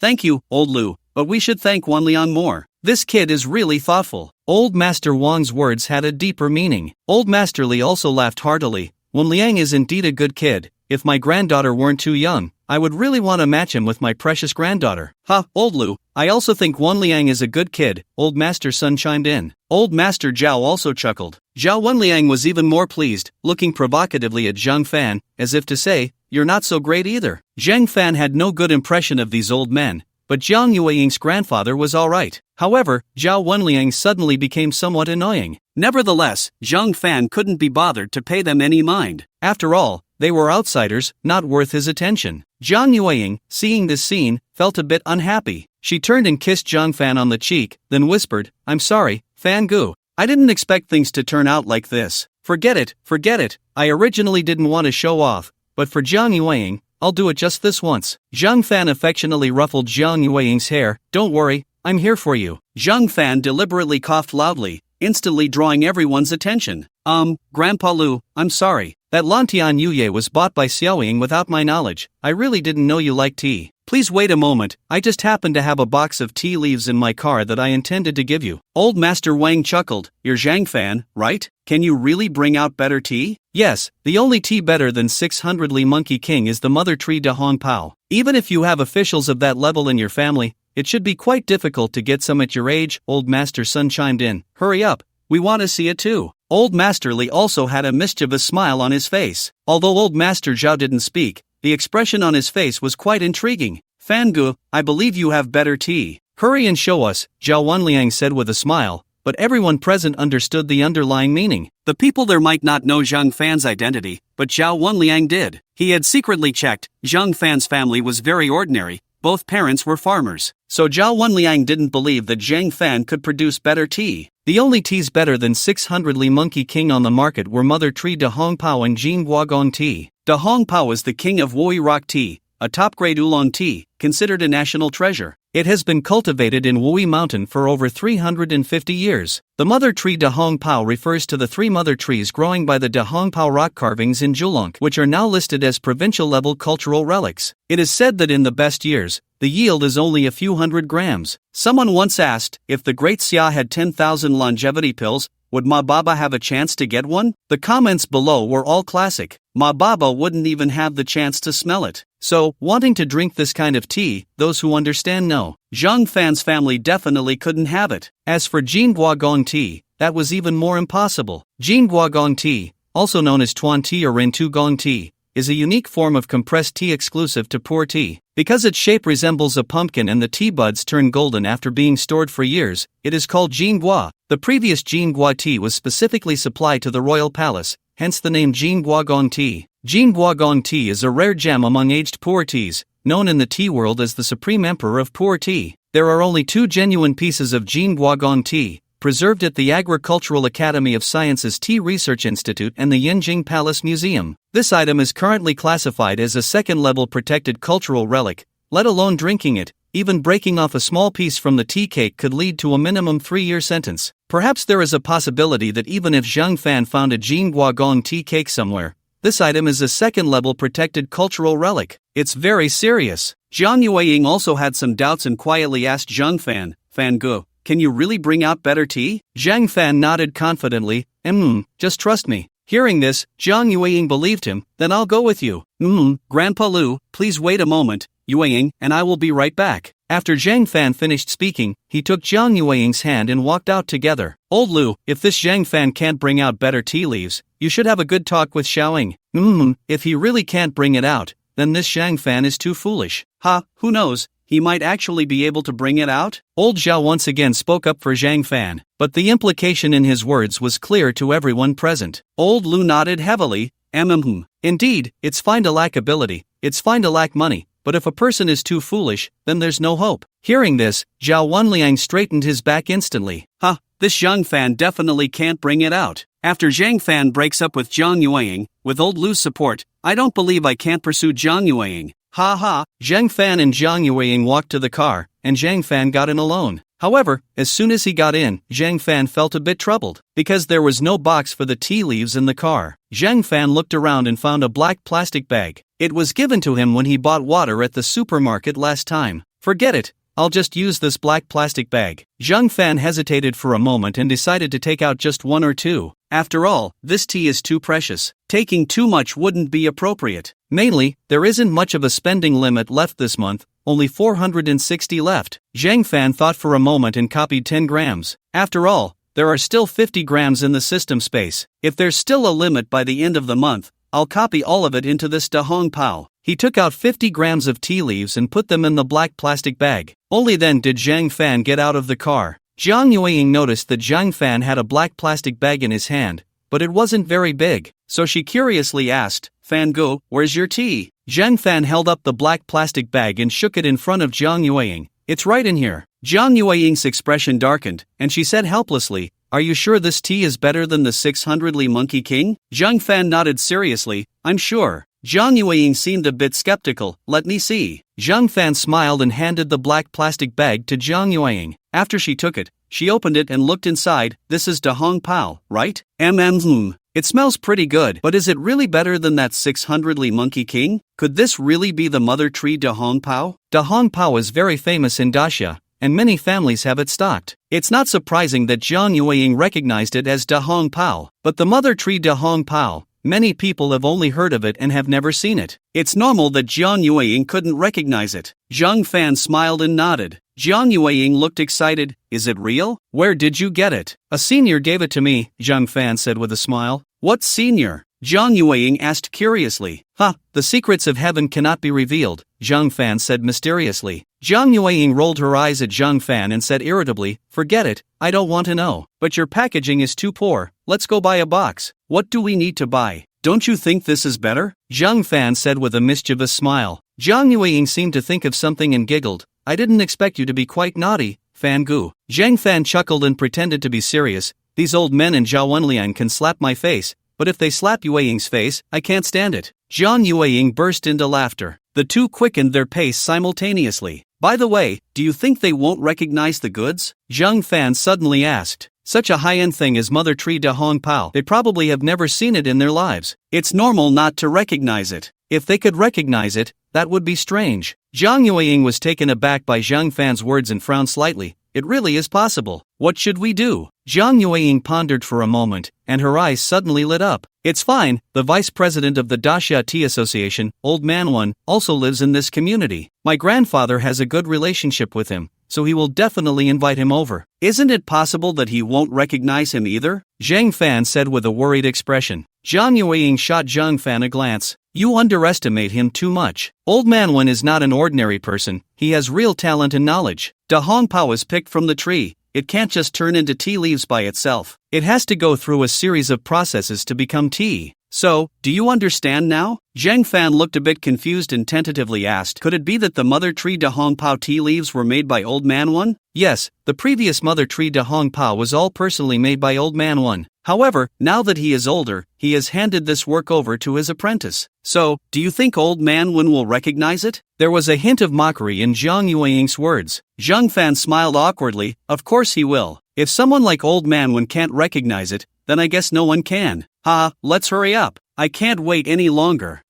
Speaker 1: thank you, Old Lu, but we should thank Wan Liang more. This kid is really thoughtful. Old Master Wang's words had a deeper meaning. Old Master Li also laughed heartily. Wan Liang is indeed a good kid. If my granddaughter weren't too young, I would really want to match him with my precious granddaughter. Ha, Old Lu, I also think Wan Liang is a good kid, Old Master Sun chimed in. Old Master Zhao also chuckled. Zhao Wan Liang was even more pleased, looking provocatively at Zhang Fan, as if to say, you're not so great either. Zhang Fan had no good impression of these old men, but Jiang Yueying's grandfather was alright. However, Zhao Wenliang suddenly became somewhat annoying. Nevertheless, Zhang Fan couldn't be bothered to pay them any mind. After all, they were outsiders, not worth his attention. Jiang Yueying, seeing this scene, felt a bit unhappy. She turned and kissed Zhang Fan on the cheek, then whispered, I'm sorry, Fan Gu. I didn't expect things to turn out like this. Forget it. I originally didn't want to show off, but for Jiang Yueying, I'll do it just this once. Zhang Fan affectionately ruffled Jiang Yueying's hair. Don't worry, I'm here for you. Zhang Fan deliberately coughed loudly, instantly drawing everyone's attention. Grandpa Lu, I'm sorry. That Lantian Yuye was bought by Xiaoying without my knowledge. I really didn't know you liked tea. Please wait a moment, I just happened to have a box of tea leaves in my car that I intended to give you. Old Master Wang chuckled. You're Zhang Fan, right? Can you really bring out better tea? Yes, the only tea better than 600 Li Monkey King is the Mother Tree de Hong Pao. Even if you have officials of that level in your family, it should be quite difficult to get some at your age, Old Master Sun chimed in. Hurry up, we want to see it too. Old Master Li also had a mischievous smile on his face. Although Old Master Zhao didn't speak, the expression on his face was quite intriguing. Fangu, I believe you have better tea. Hurry and show us, Zhao Wanliang said with a smile, but everyone present understood the underlying meaning. The people there might not know Zhang Fan's identity, but Zhao Wanliang did. He had secretly checked. Zhang Fan's family was very ordinary. Both parents were farmers. So Zhao Wanliang didn't believe that Zhang Fan could produce better tea. The only teas better than 600 Li Monkey King on the market were Mother Tree de Hong Pao and Jin Guagong tea. De Hong Pao is the king of Wui Rock tea, a top-grade oolong tea, considered a national treasure. It has been cultivated in Wui Mountain for over 350 years. The Mother Tree de Hong Pao refers to the three mother trees growing by the de Hong Pao rock carvings in Julong, which are now listed as provincial-level cultural relics. It is said that in the best years, the yield is only a few hundred grams. Someone once asked, if the Great Xia had 10,000 longevity pills, would Ma Baba have a chance to get one? The comments below were all classic. Ma Baba wouldn't even have the chance to smell it. So, wanting to drink this kind of tea, those who understand know. Zhang Fan's family definitely couldn't have it. As for Jin Guagong tea, that was even more impossible. Jin Guagong tea, also known as Tuan tea or Ren Tu Gong tea, is a unique form of compressed tea exclusive to Pu'er tea. Because its shape resembles a pumpkin and the tea buds turn golden after being stored for years, it is called Jin Gua. The previous Jin Gua tea was specifically supplied to the royal palace, hence the name Jin Guagong tea. Jin Guagong tea is a rare gem among aged Pu'er teas, known in the tea world as the supreme emperor of Pu'er tea. There are only 2 genuine pieces of Jin Guagong tea, preserved at the Agricultural Academy of Sciences Tea Research Institute and the Yin Jing Palace Museum. This item is currently classified as a second-level protected cultural relic. Let alone drinking it, even breaking off a small piece from the tea cake could lead to a minimum 3-year sentence. Perhaps there is a possibility that even if Zhang Fan found a Jin Guagong tea cake somewhere, this item is a second-level protected cultural relic. It's very serious. Jiang Yueying also had some doubts and quietly asked Zhang Fan, Fan Gu, can you really bring out better tea? Zhang Fan nodded confidently, just trust me. Hearing this, Jiang Yueying believed him. Then I'll go with you. Grandpa Lu, please wait a moment, Yueying, and I will be right back. After Zhang Fan finished speaking, he took Jiang Yueying's hand and walked out together. Old Lu, if this Zhang Fan can't bring out better tea leaves, you should have a good talk with Xiaoying. If he really can't bring it out, then this Zhang Fan is too foolish. Who knows? He might actually be able to bring it out? Old Zhao once again spoke up for Zhang Fan, but the implication in his words was clear to everyone present. Old Lu nodded heavily. Indeed, it's fine to lack ability, it's fine to lack money, but if a person is too foolish, then there's no hope. Hearing this, Zhao Wanliang straightened his back instantly. This Zhang Fan definitely can't bring it out. After Zhang Fan breaks up with Jiang Yueying, with Old Lu's support, I don't believe I can't pursue Jiang Yueying. Zhang Fan and Jiang Yueying walked to the car, and Zhang Fan got in alone. However, as soon as he got in, Zhang Fan felt a bit troubled, because there was no box for the tea leaves in the car. Zhang Fan looked around and found a black plastic bag. It was given to him when he bought water at the supermarket last time. Forget it, I'll just use this black plastic bag. Zhang Fan hesitated for a moment and decided to take out just one or two. After all, this tea is too precious. Taking too much wouldn't be appropriate. Mainly, there isn't much of a spending limit left this month, only 460 left. Zhang Fan thought for a moment and copied 10 grams. After all, there are still 50 grams in the system space. If there's still a limit by the end of the month, I'll copy all of it into this Da Hong Pao. He took out 50 grams of tea leaves and put them in the black plastic bag. Only then did Zhang Fan get out of the car. Jiang Yueying noticed that Zhang Fan had a black plastic bag in his hand, but it wasn't very big, so she curiously asked, "Fan Gu, where's your tea?" Zhang Fan held up the black plastic bag and shook it in front of Jiang Yueying. "It's right in here." Jiang Yueying's expression darkened, and she said helplessly, "Are you sure this tea is better than the 600-li Monkey King?" Zhang Fan nodded seriously, "I'm sure." Jiang Yueying seemed a bit skeptical. "Let me see." Zhang Fan smiled and handed the black plastic bag to Jiang Yueying. After she took it, she opened it and looked inside. "This is Da Hong Pao, right?" It smells pretty good, but is it really better than that 600-li Monkey King? Could this really be the mother tree Da Hong Pao? Da Hong Pao is very famous in Daxia, and many families have it stocked. It's not surprising that Jiang Yueying recognized it as Da Hong Pao, but the mother tree Da Hong Pao, many people have only heard of it and have never seen it. It's normal that Jiang Yueying couldn't recognize it. Zhang Fan smiled and nodded. Jiang Yueying looked excited. "Is it real? Where did you get it?" "A senior gave it to me," Zhang Fan said with a smile. "What senior?" Jiang Yueying asked curiously. The secrets of heaven cannot be revealed," Zhang Fan said mysteriously. Jiang Yueying rolled her eyes at Zhang Fan and said irritably, "Forget it, I don't want to know. But your packaging is too poor, let's go buy a box." "What do we need to buy? Don't you think this is better?" Zhang Fan said with a mischievous smile. Jiang Yueying seemed to think of something and giggled. "I didn't expect you to be quite naughty, Fan Gu." Zhang Fan chuckled and pretended to be serious. "These old men in Zhao Wenliang can slap my face, but if they slap Yueying's face, I can't stand it." Jiang Yueying burst into laughter. The two quickened their pace simultaneously. "By the way, do you think they won't recognize the goods?" Zhang Fan suddenly asked. "Such a high-end thing as Mother Tree Da Hong Pao, they probably have never seen it in their lives. It's normal not to recognize it. If they could recognize it, that would be strange." Jiang Yueying was taken aback by Zhang Fan's words and frowned slightly. "It really is possible. What should we do?" Jiang Yueying pondered for a moment, and her eyes suddenly lit up. "It's fine, the vice president of the Daxia Tea Association, Old Manhwa, also lives in this community. My grandfather has a good relationship with him, so he will definitely invite him over." "Isn't it possible that he won't recognize him either?" Zhang Fan said with a worried expression. Jiang Yueying shot Zhang Fan a glance. "You underestimate him too much. Old Manhwa is not an ordinary person, he has real talent and knowledge. Da Hong Pao is picked from the tree. It can't just turn into tea leaves by itself. It has to go through a series of processes to become tea. So, do you understand now?" Zhang Fan looked a bit confused and tentatively asked, "Could it be that the mother tree Da Hong Pao tea leaves were made by Old Manhwa?" "Yes, the previous mother tree Da Hong Pao was all personally made by Old Manhwa. However, now that he is older, he has handed this work over to his apprentice. So, do you think Old Manhwa will recognize it?" There was a hint of mockery in Jiang Yueying's words. Zhang Fan smiled awkwardly. "Of course he will. If someone like Old Manhwa can't recognize it, then I guess no one can. Let's hurry up. I can't wait any longer."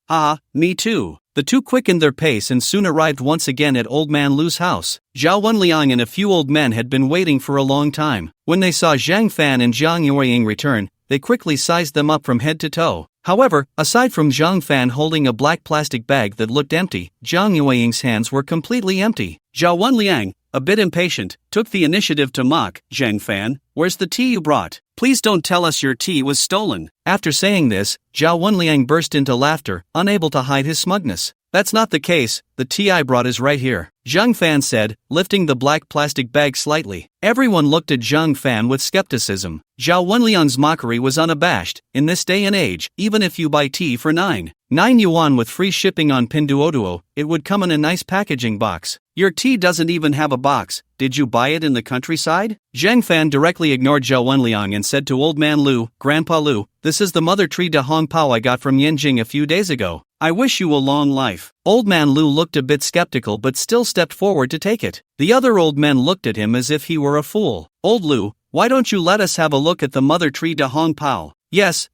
Speaker 1: Me too." The two quickened their pace and soon arrived once again at Old Man Lu's house. Zhao Wenliang and a few old men had been waiting for a long time. When they saw Zhang Fan and Jiang Yueying return, they quickly sized them up from head to toe. However, aside from Zhang Fan holding a black plastic bag that looked empty, Jiang Yueying's hands were completely empty. Zhao Wenliang, a bit impatient, took the initiative to mock. "Zhang Fan, where's the tea you brought? Please don't tell us your tea was stolen." After saying this, Zhao Wenliang burst into laughter, unable to hide his smugness. "That's not the case, the tea I brought is right here," Zhang Fan said, lifting the black plastic bag slightly. Everyone looked at Zhang Fan with skepticism. Zhao Wenliang's mockery was unabashed. "In this day and age, even if you buy tea for 9 9 yuan with free shipping on Pinduoduo. It would come in a nice packaging box. Your tea doesn't even have a box. Did you buy it in the countryside? Zhang Fan directly ignored Zhao Wenliang and said to Old Man Lu, Grandpa Lu, this is the mother tree de Hong Pao I got from Yin Jing a few days ago. I wish you a long life. Old Man Lu looked a bit skeptical but still stepped forward to take it. The other old men looked at him as if he were a fool. Old Lu, why don't you let us have a look at the mother tree de Hong Pao? Yes,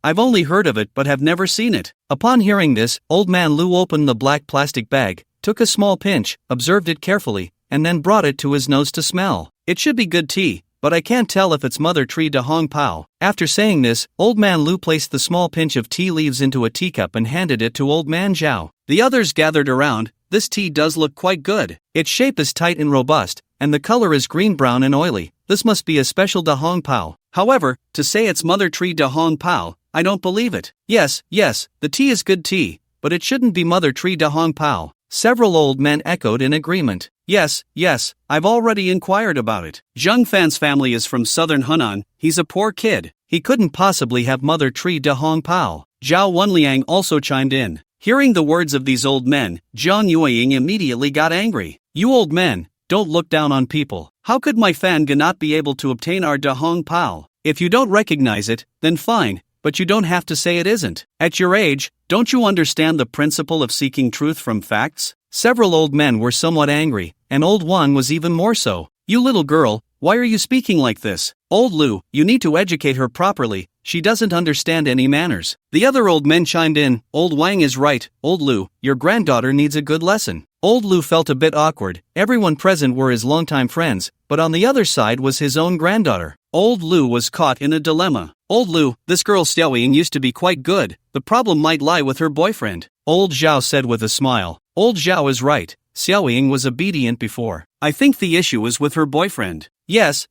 Speaker 1: I've only heard of it but have never seen it. Upon hearing this, Old Man Lu opened the black plastic bag, took a small pinch, observed it carefully, and then brought it to his nose to smell. It should be good tea, but I can't tell if it's mother tree de Hong Pao. After saying this, Old Man Lu placed the small pinch of tea leaves into a teacup and handed it to Old Man Zhao. The others gathered around. This tea does look quite good. Its shape is tight and robust, and the color is green-brown and oily. This must be a special de Hong Pao. However, to say it's mother tree de Hong Pao, I don't believe it. Yes, the tea is good tea, but it shouldn't be mother tree de Hong Pao. Several old men echoed in agreement. Yes, I've already inquired about it. Zhang Fan's family is from southern Hunan. He's a poor kid. He couldn't possibly have mother tree de Hong Pao. Zhao Wenliang also chimed in. Hearing the words of these old men, Zhang Yueying immediately got angry. You old men, don't look down on people. How could my fan not be able to obtain our de Hong Pao? If you don't recognize it, then fine, but you don't have to say it isn't. At your age, don't you understand the principle of seeking truth from facts? Several old men were somewhat angry, and Old Wan was even more so. You little girl, why are you speaking like this? Old Lu, you need to educate her properly. She doesn't understand any manners. The other old men chimed in. Old Wang is right. Old Lu, your granddaughter needs a good lesson. Old Lu felt a bit awkward. Everyone present were his longtime friends, but on the other side was his own granddaughter. Old Lu was caught in a dilemma. Old Lu, this girl Xiaoying used to be quite good. The problem might lie with her boyfriend. Old Zhao said with a smile. Old Zhao is right. Xiaoying was obedient before. I think the issue is with her boyfriend. Yes.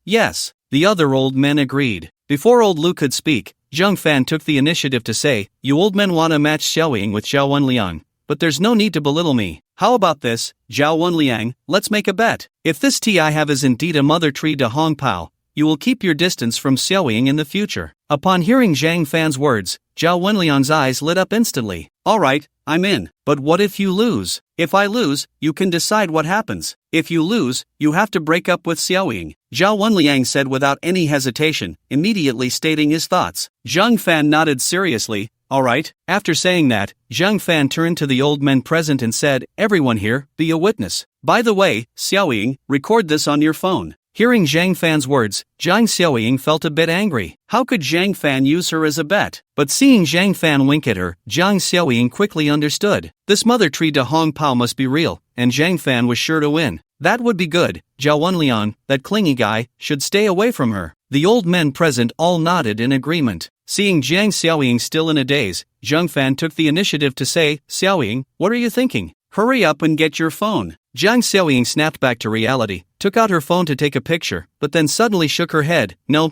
Speaker 1: The other old men agreed. Before Old Lu could speak, Zhang Fan took the initiative to say, you old men want to match Xiaoying with Zhao Wenliang, but there's no need to belittle me. How about this, Zhao Wenliang, let's make a bet. If this tea I have is indeed a mother tree de Hong Pao, you will keep your distance from Xiaoying in the future. Upon hearing Zhang Fan's words, Zhao Wenliang's eyes lit up instantly. Alright, I'm in. But what if you lose? If I lose, you can decide what happens. If you lose, you have to break up with Xiaoying. Zhao Wenliang said without any hesitation, immediately stating his thoughts. Zhang Fan nodded seriously. Alright. After saying that, Zhang Fan turned to the old men present and said, everyone here, be a witness. By the way, Xiaoying, record this on your phone. Hearing Zhang Fan's words, Zhang Xiaoying felt a bit angry. How could Zhang Fan use her as a bet? But seeing Zhang Fan wink at her, Zhang Xiaoying quickly understood. This mother tree de Hong Pao must be real, and Zhang Fan was sure to win. That would be good. Zhao Wenliang, that clingy guy, should stay away from her. The old men present all nodded in agreement. Seeing Zhang Xiaoying still in a daze, Zhang Fan took the initiative to say, Xiaoying, what are you thinking? Hurry up and get your phone. Zhang Xiaoying snapped back to reality, took out her phone to take a picture, but then suddenly shook her head. No,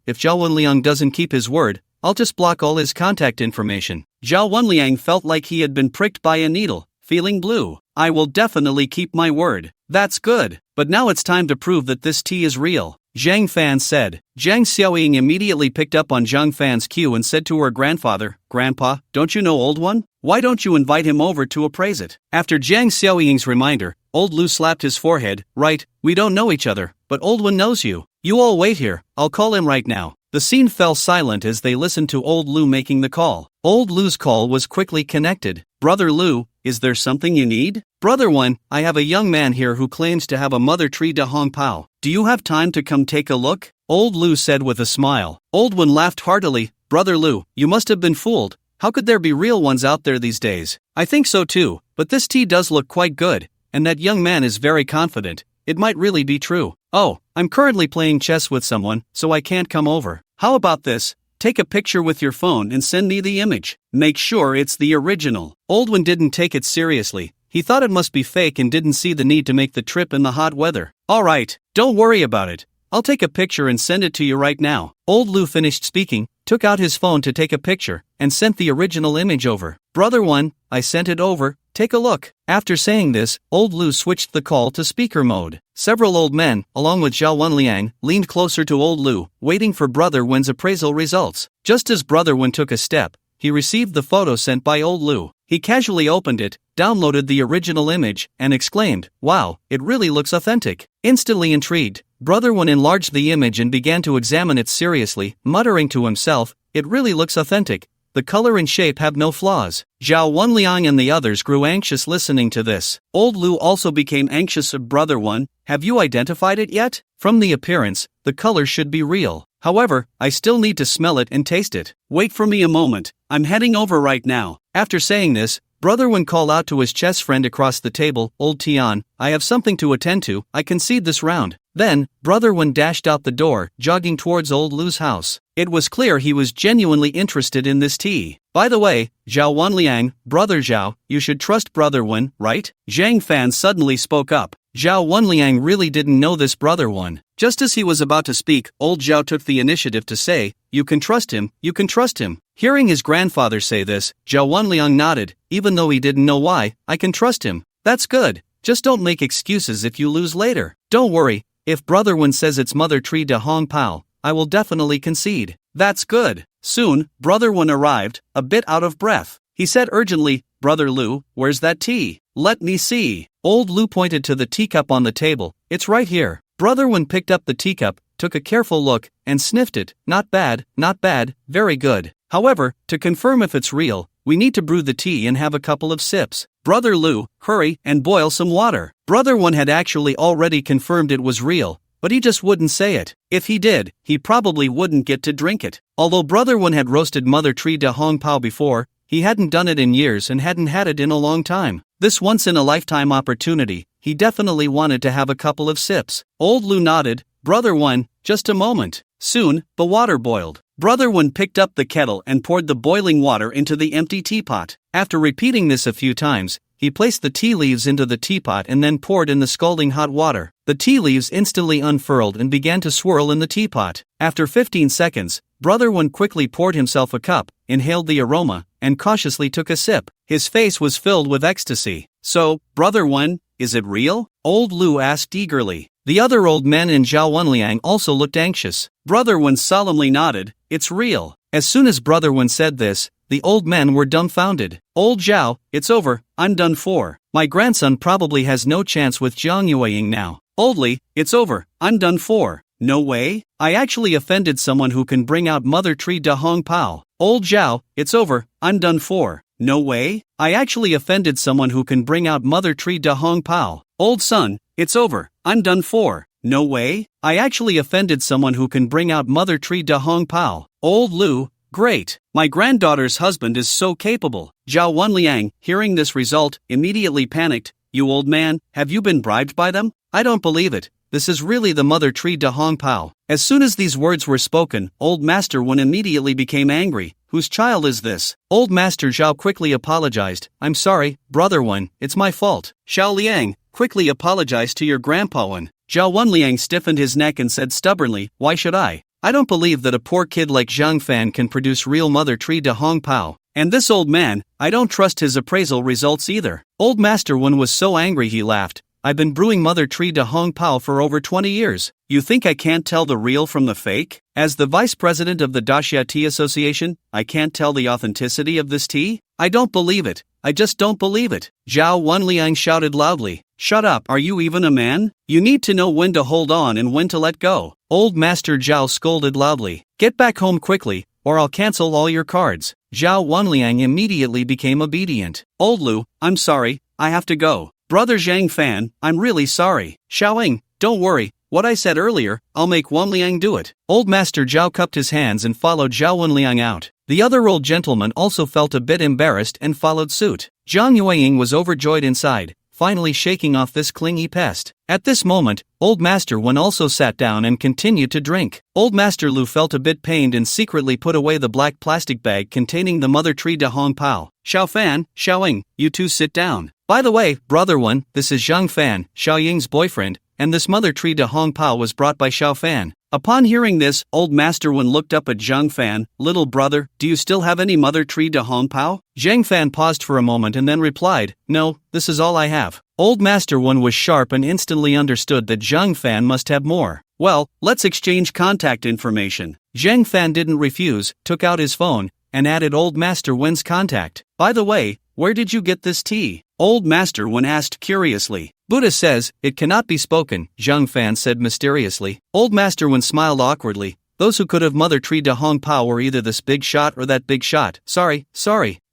Speaker 1: if Zhao Wenliang doesn't keep his word, I'll just block all his contact information. Zhao Wenliang felt like he had been pricked by a needle, feeling blue. I will definitely keep my word. That's good. But now it's time to prove that this tea is real. Zhang Fan said. Zhang Xiaoying immediately picked up on Zhang Fan's cue and said to her grandfather, Grandpa, don't you know Old One? Why don't you invite him over to appraise it? After Zhang Xiaoying's reminder, Old Lu slapped his forehead. Right, we don't know each other, but Old One knows you. You all wait here, I'll call him right now. The scene fell silent as they listened to Old Lu making the call. Old Lu's call was quickly connected. Brother Lu, is there something you need? Brother One, I have a young man here who claims to have a mother tree de Hong Pao. Do you have time to come take a look? Old Lu said with a smile. Old One laughed heartily. Brother Lu, you must have been fooled. How could there be real ones out there these days? I think so too, but this tea does look quite good, and that young man is very confident. It might really be true. Oh, I'm currently playing chess with someone, so I can't come over. How about this? Take a picture with your phone and send me the image. Make sure it's the original. Old One didn't take it seriously. He thought it must be fake and didn't see the need to make the trip in the hot weather. Alright, don't worry about it. I'll take a picture and send it to you right now. Old Lu finished speaking, took out his phone to take a picture, and sent the original image over. Brother One, I sent it over, take a look. After saying this, Old Lu switched the call to speaker mode. Several old men, along with Zhao Wenliang, leaned closer to Old Lu, waiting for Brother Wen's appraisal results. Just as Brother Wen took a step, he received the photo sent by old Lu. He casually opened it, downloaded the original image, and exclaimed, "Wow, it really looks authentic." Instantly intrigued, Brother Wen enlarged the image and began to examine it seriously, muttering to himself, "It really looks authentic. The color and shape have no flaws." Zhao Wenliang and the others grew anxious listening to this. Old Lu also became anxious of Brother Wen. "Have you identified it yet? From the appearance, the color should be real. However, I still need to smell it and taste it. Wait for me a moment, I'm heading over right now." After saying this, Brother Wen called out to his chess friend across the table, "Old Tian, I have something to attend to, I concede this round." Then, Brother Wen dashed out the door, jogging towards old Lu's house. It was clear he was genuinely interested in this tea. "By the way, Zhao Wenliang, Brother Zhao, you should trust Brother Wen, right?" Zhang Fan suddenly spoke up. Zhao Wenliang really didn't know this Brother Wen. Just as he was about to speak, old Zhao took the initiative to say, "You can trust him, you can trust him." Hearing his grandfather say this, Zhao Wenliang nodded, even though he didn't know why. "I can trust him. That's good. Just don't make excuses if you lose later. Don't worry, if Brother Wen says it's Mother Tree de Hong Pao, I will definitely concede." "That's good." Soon, Brother Wen arrived, a bit out of breath. He said urgently, "Brother Lu, where's that tea? Let me see." Old Lu pointed to the teacup on the table. "It's right here." Brother Wen picked up the teacup, took a careful look, and sniffed it. "Not bad, very good. However, to confirm if it's real, we need to brew the tea and have a couple of sips. Brother Lu, hurry and boil some water." Brother Wen had actually already confirmed it was real, but he just wouldn't say it. If he did, he probably wouldn't get to drink it. Although Brother Wen had roasted Mother Tree de Hong Pao before, he hadn't done it in years and hadn't had it in a long time. This once-in-a-lifetime opportunity, he definitely wanted to have a couple of sips. Old Lu nodded. "Brother Wen, just a moment." Soon, the water boiled. Brother Wen picked up the kettle and poured the boiling water into the empty teapot. After repeating this a few times, he placed the tea leaves into the teapot and then poured in the scalding hot water. The tea leaves instantly unfurled and began to swirl in the teapot. After 15 seconds, Brother Wen quickly poured himself a cup, inhaled the aroma, and cautiously took a sip. His face was filled with ecstasy. "So, Brother Wen, is it real?" Old Lu asked eagerly. The other old men in Zhao Wenliang also looked anxious. Brother Wen solemnly nodded, "It's real." As soon as Brother Wen said this, the old men were dumbfounded. "Old Zhao, it's over, I'm done for. My grandson probably has no chance with Jiang Yueying now." "Old Li, it's over, I'm done for. No way? I actually offended someone who can bring out Mother Tree de Hong Pao." "Old Zhao, it's over, I'm done for. No way? I actually offended someone who can bring out Mother Tree de Hong Pao." "Old son, it's over, I'm done for. No way? I actually offended someone who can bring out Mother Tree de Hong Pao." "Old Lu, great. My granddaughter's husband is so capable." Zhao Wenliang, hearing this result, immediately panicked. "You old man, have you been bribed by them? I don't believe it. This is really the Mother Tree de Hong Pao." As soon as these words were spoken, Old Master Wen immediately became angry. "Whose child is this?" Old Master Zhao quickly apologized. "I'm sorry, Brother Wen, it's my fault." Xiao Liang, quickly apologize to your grandpa Wen. Zhao Wenliang stiffened his neck and said stubbornly, "Why should I? I don't believe that a poor kid like Zhang Fan can produce real Mother Tree de Hong Pao. And this old man, I don't trust his appraisal results either." Old Master Wen was so angry he laughed. "I've been brewing Mother Tree de Hong Pao for over 20 years. You think I can't tell the real from the fake? As the vice president of the Daxia Tea Association, I can't tell the authenticity of this tea? I don't believe it. I just don't believe it." Zhao Wenliang shouted loudly. "Shut up, are you even a man? You need to know when to hold on and when to let go." Old Master Zhao scolded loudly. "Get back home quickly, or I'll cancel all your cards." Zhao Wenliang immediately became obedient. "Old Lu, I'm sorry, I have to go. Brother Zhang Fan, I'm really sorry." "Xiaoying, don't worry, what I said earlier, I'll make Wenliang do it." Old Master Zhao cupped his hands and followed Zhao Wenliang out. The other old gentleman also felt a bit embarrassed and followed suit. Jiang Yueying was overjoyed inside, finally shaking off this clingy pest. At this moment, Old Master Wen also sat down and continued to drink. Old Master Lu felt a bit pained and secretly put away the black plastic bag containing the Mother Tree de Hong Pao. "Xiao Fan, Xiaoying, you two sit down. By the way, Brother Wen, this is Zhang Fan, Xiaoying's boyfriend, and this Mother Tree de Hong Pao was brought by Xiao Fan." Upon hearing this, Old Master Wen looked up at Zhang Fan. "Little brother, do you still have any Mother Tree de Hong Pao?" Zhang Fan paused for a moment and then replied, "No, this is all I have." Old Master Wen was sharp and instantly understood that Zhang Fan must have more. "Well, let's exchange contact information." Zhang Fan didn't refuse, took out his phone, and added Old Master Wen's contact. By the way, where did you get this tea? Old Master Wen asked curiously. Buddha says, it cannot be spoken, Zhang Fan said mysteriously. Old Master Wen smiled awkwardly. Those who could have Mother Tree De Hong Pao were either this big shot or that big shot. Sorry.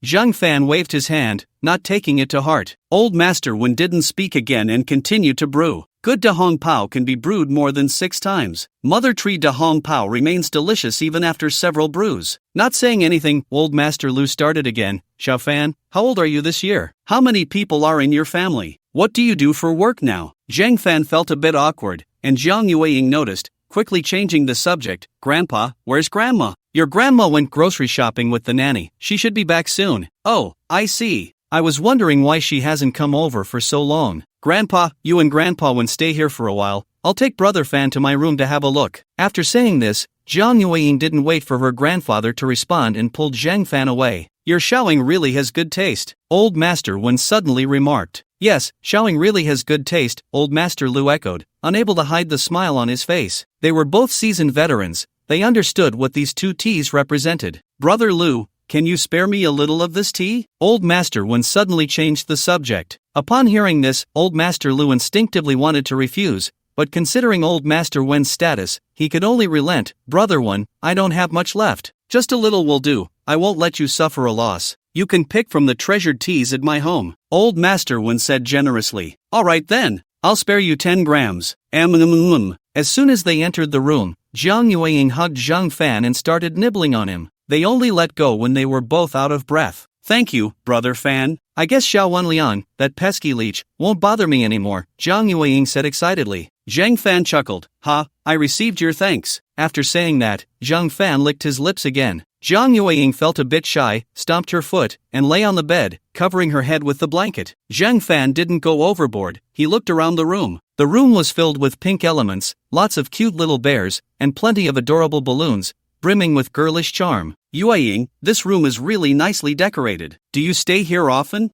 Speaker 1: Zhang Fan waved his hand, not taking it to heart. Old Master Wen didn't speak again and continued to brew. Good De Hong Pao can be brewed more than 6 times. Mother Tree De Hong Pao remains delicious even after several brews. Not saying anything, Old Master Lu started again. Xiao Fan, how old are you this year? How many people are in your family? What do you do for work now? Zhang Fan felt a bit awkward, and Jiang Yueying noticed, quickly changing the subject. Grandpa, where's Grandma? Your grandma went grocery shopping with the nanny. She should be back soon. Oh, I see. I was wondering why she hasn't come over for so long. Grandpa, you and Grandpa Wen stay here for a while. I'll take Brother Fan to my room to have a look. After saying this, Jiang Yueying didn't wait for her grandfather to respond and pulled Zhang Fan away. Your Xiaoing really has good taste, Old Master Wen suddenly remarked. Yes, Xiaoing really has good taste, Old Master Lu echoed, unable to hide the smile on his face. They were both seasoned veterans. They understood what these two teas represented. Brother Lu, can you spare me a little of this tea? Old Master Wen suddenly changed the subject. Upon hearing this, Old Master Lu instinctively wanted to refuse, but considering Old Master Wen's status, he could only relent. Brother Wen, I don't have much left. Just a little will do. I won't let you suffer a loss. You can pick from the treasured teas at my home. Old Master Wen said generously. All right then, I'll spare you 10 grams. As soon as they entered the room, Jiang Yueying hugged Zhang Fan and started nibbling on him. They only let go when they were both out of breath. Thank you, Brother Fan. I guess Xiao Wanlian, that pesky leech, won't bother me anymore, Jiang Yueying said excitedly. Zhang Fan chuckled. Ha, I received your thanks. After saying that, Zhang Fan licked his lips again. Jiang Yueying felt a bit shy, stomped her foot, and lay on the bed, covering her head with the blanket. Zhang Fan didn't go overboard. He looked around the room. The room was filled with pink elements, lots of cute little bears, and plenty of adorable balloons, brimming with girlish charm. Yueying, this room is really nicely decorated. Do you stay here often?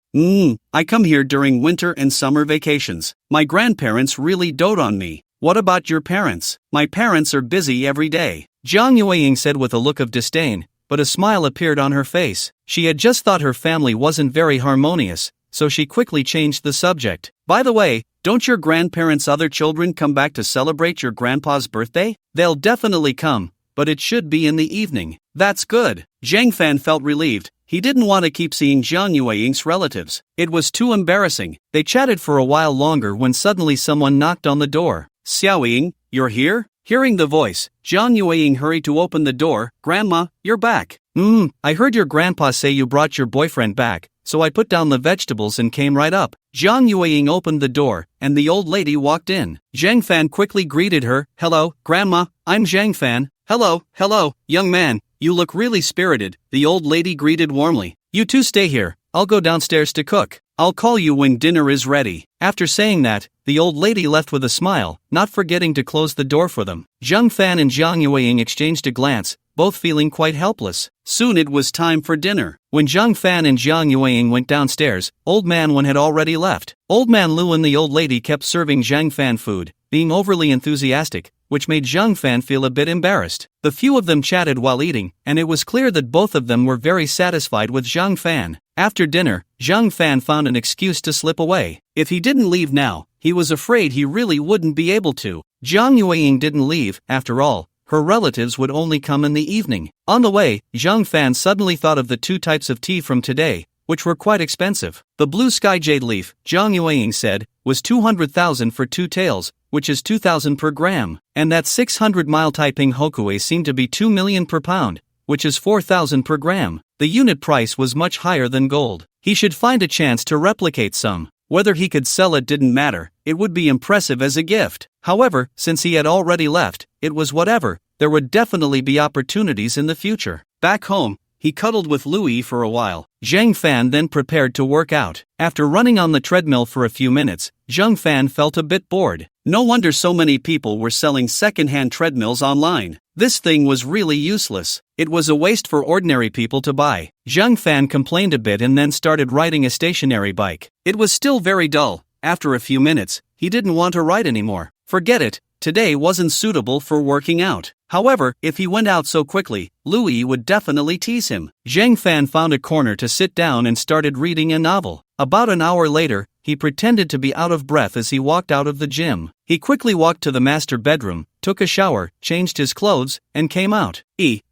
Speaker 1: I come here during winter and summer vacations. My grandparents really dote on me. What about your parents? My parents are busy every day, Jiang Yueying said with a look of disdain, but a smile appeared on her face. She had just thought her family wasn't very harmonious, so she quickly changed the subject. By the way, don't your grandparents' other children come back to celebrate your grandpa's birthday? They'll definitely come, but it should be in the evening. That's good. Zhang Fan felt relieved. He didn't want to keep seeing Jiang Yueying's relatives. It was too embarrassing. They chatted for a while longer when suddenly someone knocked on the door. Xiaoying, you're here? Hearing the voice, Jiang Yueying hurried to open the door. Grandma, you're back. I heard your grandpa say you brought your boyfriend back, so I put down the vegetables and came right up. Jiang Yueying opened the door, and the old lady walked in. Zhang Fan quickly greeted her. Hello, Grandma, I'm Zhang Fan. Hello, young man, you look really spirited, the old lady greeted warmly. You two stay here, I'll go downstairs to cook. I'll call you when dinner is ready. After saying that, the old lady left with a smile, not forgetting to close the door for them. Zhang Fan and Jiang Yueying exchanged a glance, both feeling quite helpless. Soon it was time for dinner. When Zhang Fan and Jiang Yueying went downstairs, Old Man Wen had already left. Old Man Lu and the old lady kept serving Zhang Fan food, being overly enthusiastic, which made Zhang Fan feel a bit embarrassed. The few of them chatted while eating, and it was clear that both of them were very satisfied with Zhang Fan. After dinner, Zhang Fan found an excuse to slip away. If he didn't leave now, he was afraid he really wouldn't be able to. Jiang Yueying didn't leave, after all. Her relatives would only come in the evening. On the way, Zhang Fan suddenly thought of the 2 types of tea from today, which were quite expensive. The blue sky jade leaf, Jiang Yueying said, was 200,000 for 2 taels, which is 2,000 per gram, and that 600-mile Taiping Hokue seemed to be 2 million per pound, which is 4,000 per gram. The unit price was much higher than gold. He should find a chance to replicate some. Whether he could sell it didn't matter, it would be impressive as a gift. However, since he had already left, it was whatever. There would definitely be opportunities in the future. Back home, he cuddled with Louis for a while. Zhang Fan then prepared to work out. After running on the treadmill for a few minutes, Zhang Fan felt a bit bored. No wonder so many people were selling second-hand treadmills online. This thing was really useless. It was a waste for ordinary people to buy. Zhang Fan complained a bit and then started riding a stationary bike. It was still very dull. After a few minutes, he didn't want to ride anymore. Forget it, today wasn't suitable for working out. However, if he went out so quickly, Louis would definitely tease him. Zhang Fan found a corner to sit down and started reading a novel. About an hour later, he pretended to be out of breath as he walked out of the gym. He quickly walked to the master bedroom, took a shower, changed his clothes, and came out.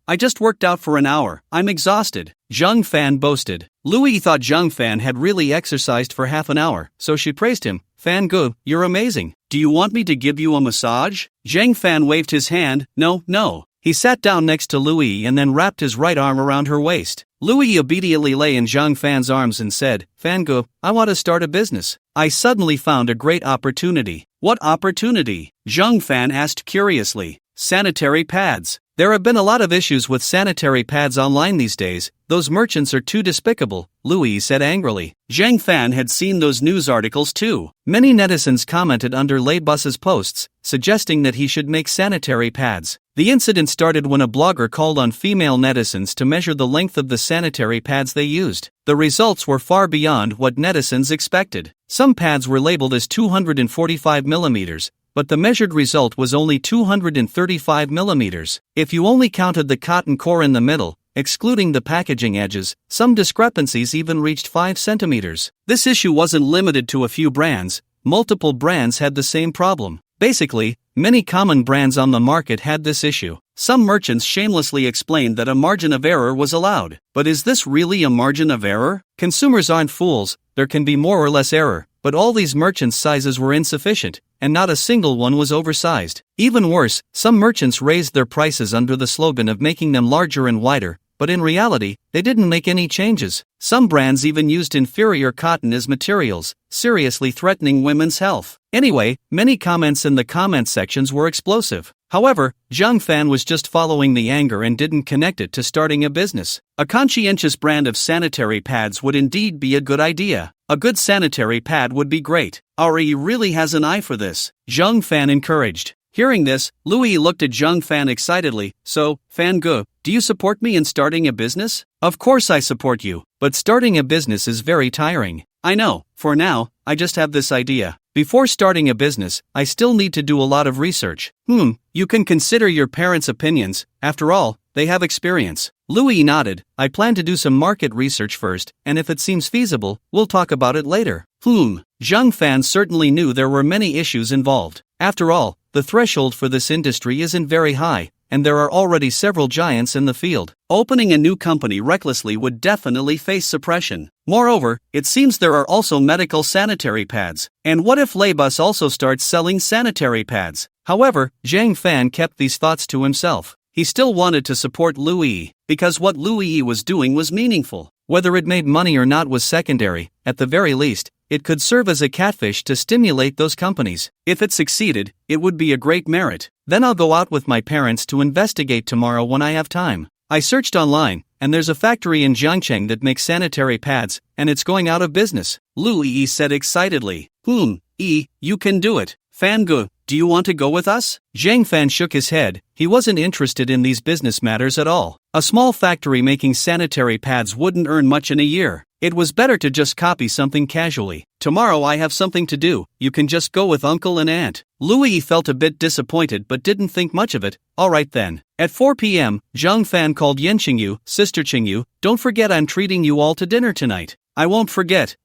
Speaker 1: I just worked out for an hour, I'm exhausted, Zhang Fan boasted. Louis thought Zhang Fan had really exercised for half an hour, so she praised him. Fan Gu, you're amazing. Do you want me to give you a massage? Zhang Fan waved his hand. No. He sat down next to Louis and then wrapped his right arm around her waist. Louis obediently lay in Zhang Fan's arms and said, Fan Gu, I want to start a business. I suddenly found a great opportunity. What opportunity? Zhang Fan asked curiously. Sanitary pads. There have been a lot of issues with sanitary pads online these days. Those merchants are too despicable, Louis said angrily. Zhang Fan had seen those news articles too. Many netizens commented under Leibus's posts, suggesting that he should make sanitary pads. The incident started when a blogger called on female netizens to measure the length of the sanitary pads they used. The results were far beyond what netizens expected. Some pads were labeled as 245 millimeters, but the measured result was only 235 millimeters. If you only counted the cotton core in the middle, excluding the packaging edges, some discrepancies even reached 5 centimeters. This issue wasn't limited to a few brands, multiple brands had the same problem. Basically, many common brands on the market had this issue. Some merchants shamelessly explained that a margin of error was allowed. But is this really a margin of error? Consumers aren't fools, there can be more or less error. But all these merchants' sizes were insufficient, and not a single one was oversized. Even worse, some merchants raised their prices under the slogan of making them larger and wider, but in reality, they didn't make any changes. Some brands even used inferior cotton as materials, seriously threatening women's health. Anyway, many comments in the comment sections were explosive. However, Zhang Fan was just following the anger and didn't connect it to starting a business. A conscientious brand of sanitary pads would indeed be a good idea. A good sanitary pad would be great. Ari really has an eye for this, Zhang Fan encouraged. Hearing this, Louis looked at Zhang Fan excitedly. So, Fan Gu, do you support me in starting a business? Of course I support you, but starting a business is very tiring. I know, for now, I just have this idea. Before starting a business, I still need to do a lot of research. You can consider your parents' opinions, after all, they have experience. Louis nodded. I plan to do some market research first, and if it seems feasible, we'll talk about it later. Zhang Fan certainly knew there were many issues involved. After all, the threshold for this industry isn't very high, and there are already several giants in the field. Opening a new company recklessly would definitely face suppression. Moreover, it seems there are also medical sanitary pads. And what if Leibus also starts selling sanitary pads? However, Zhang Fan kept these thoughts to himself. He still wanted to support Louis, because what Louis was doing was meaningful. Whether it made money or not was secondary. At the very least, it could serve as a catfish to stimulate those companies. If it succeeded, it would be a great merit. Then I'll go out with my parents to investigate tomorrow when I have time. I searched online, and there's a factory in Jiangcheng that makes sanitary pads, and it's going out of business, Louis said excitedly. You can do it. Fan Gu, do you want to go with us? Zhang Fan shook his head. He wasn't interested in these business matters at all. A small factory making sanitary pads wouldn't earn much in a year. It was better to just copy something casually. Tomorrow I have something to do, you can just go with uncle and aunt. Louis felt a bit disappointed but didn't think much of it. Alright then. At 4 p.m., Zhang Fan called Yin Jing, Sister Qingyu, don't forget I'm treating you all to dinner tonight. I won't forget.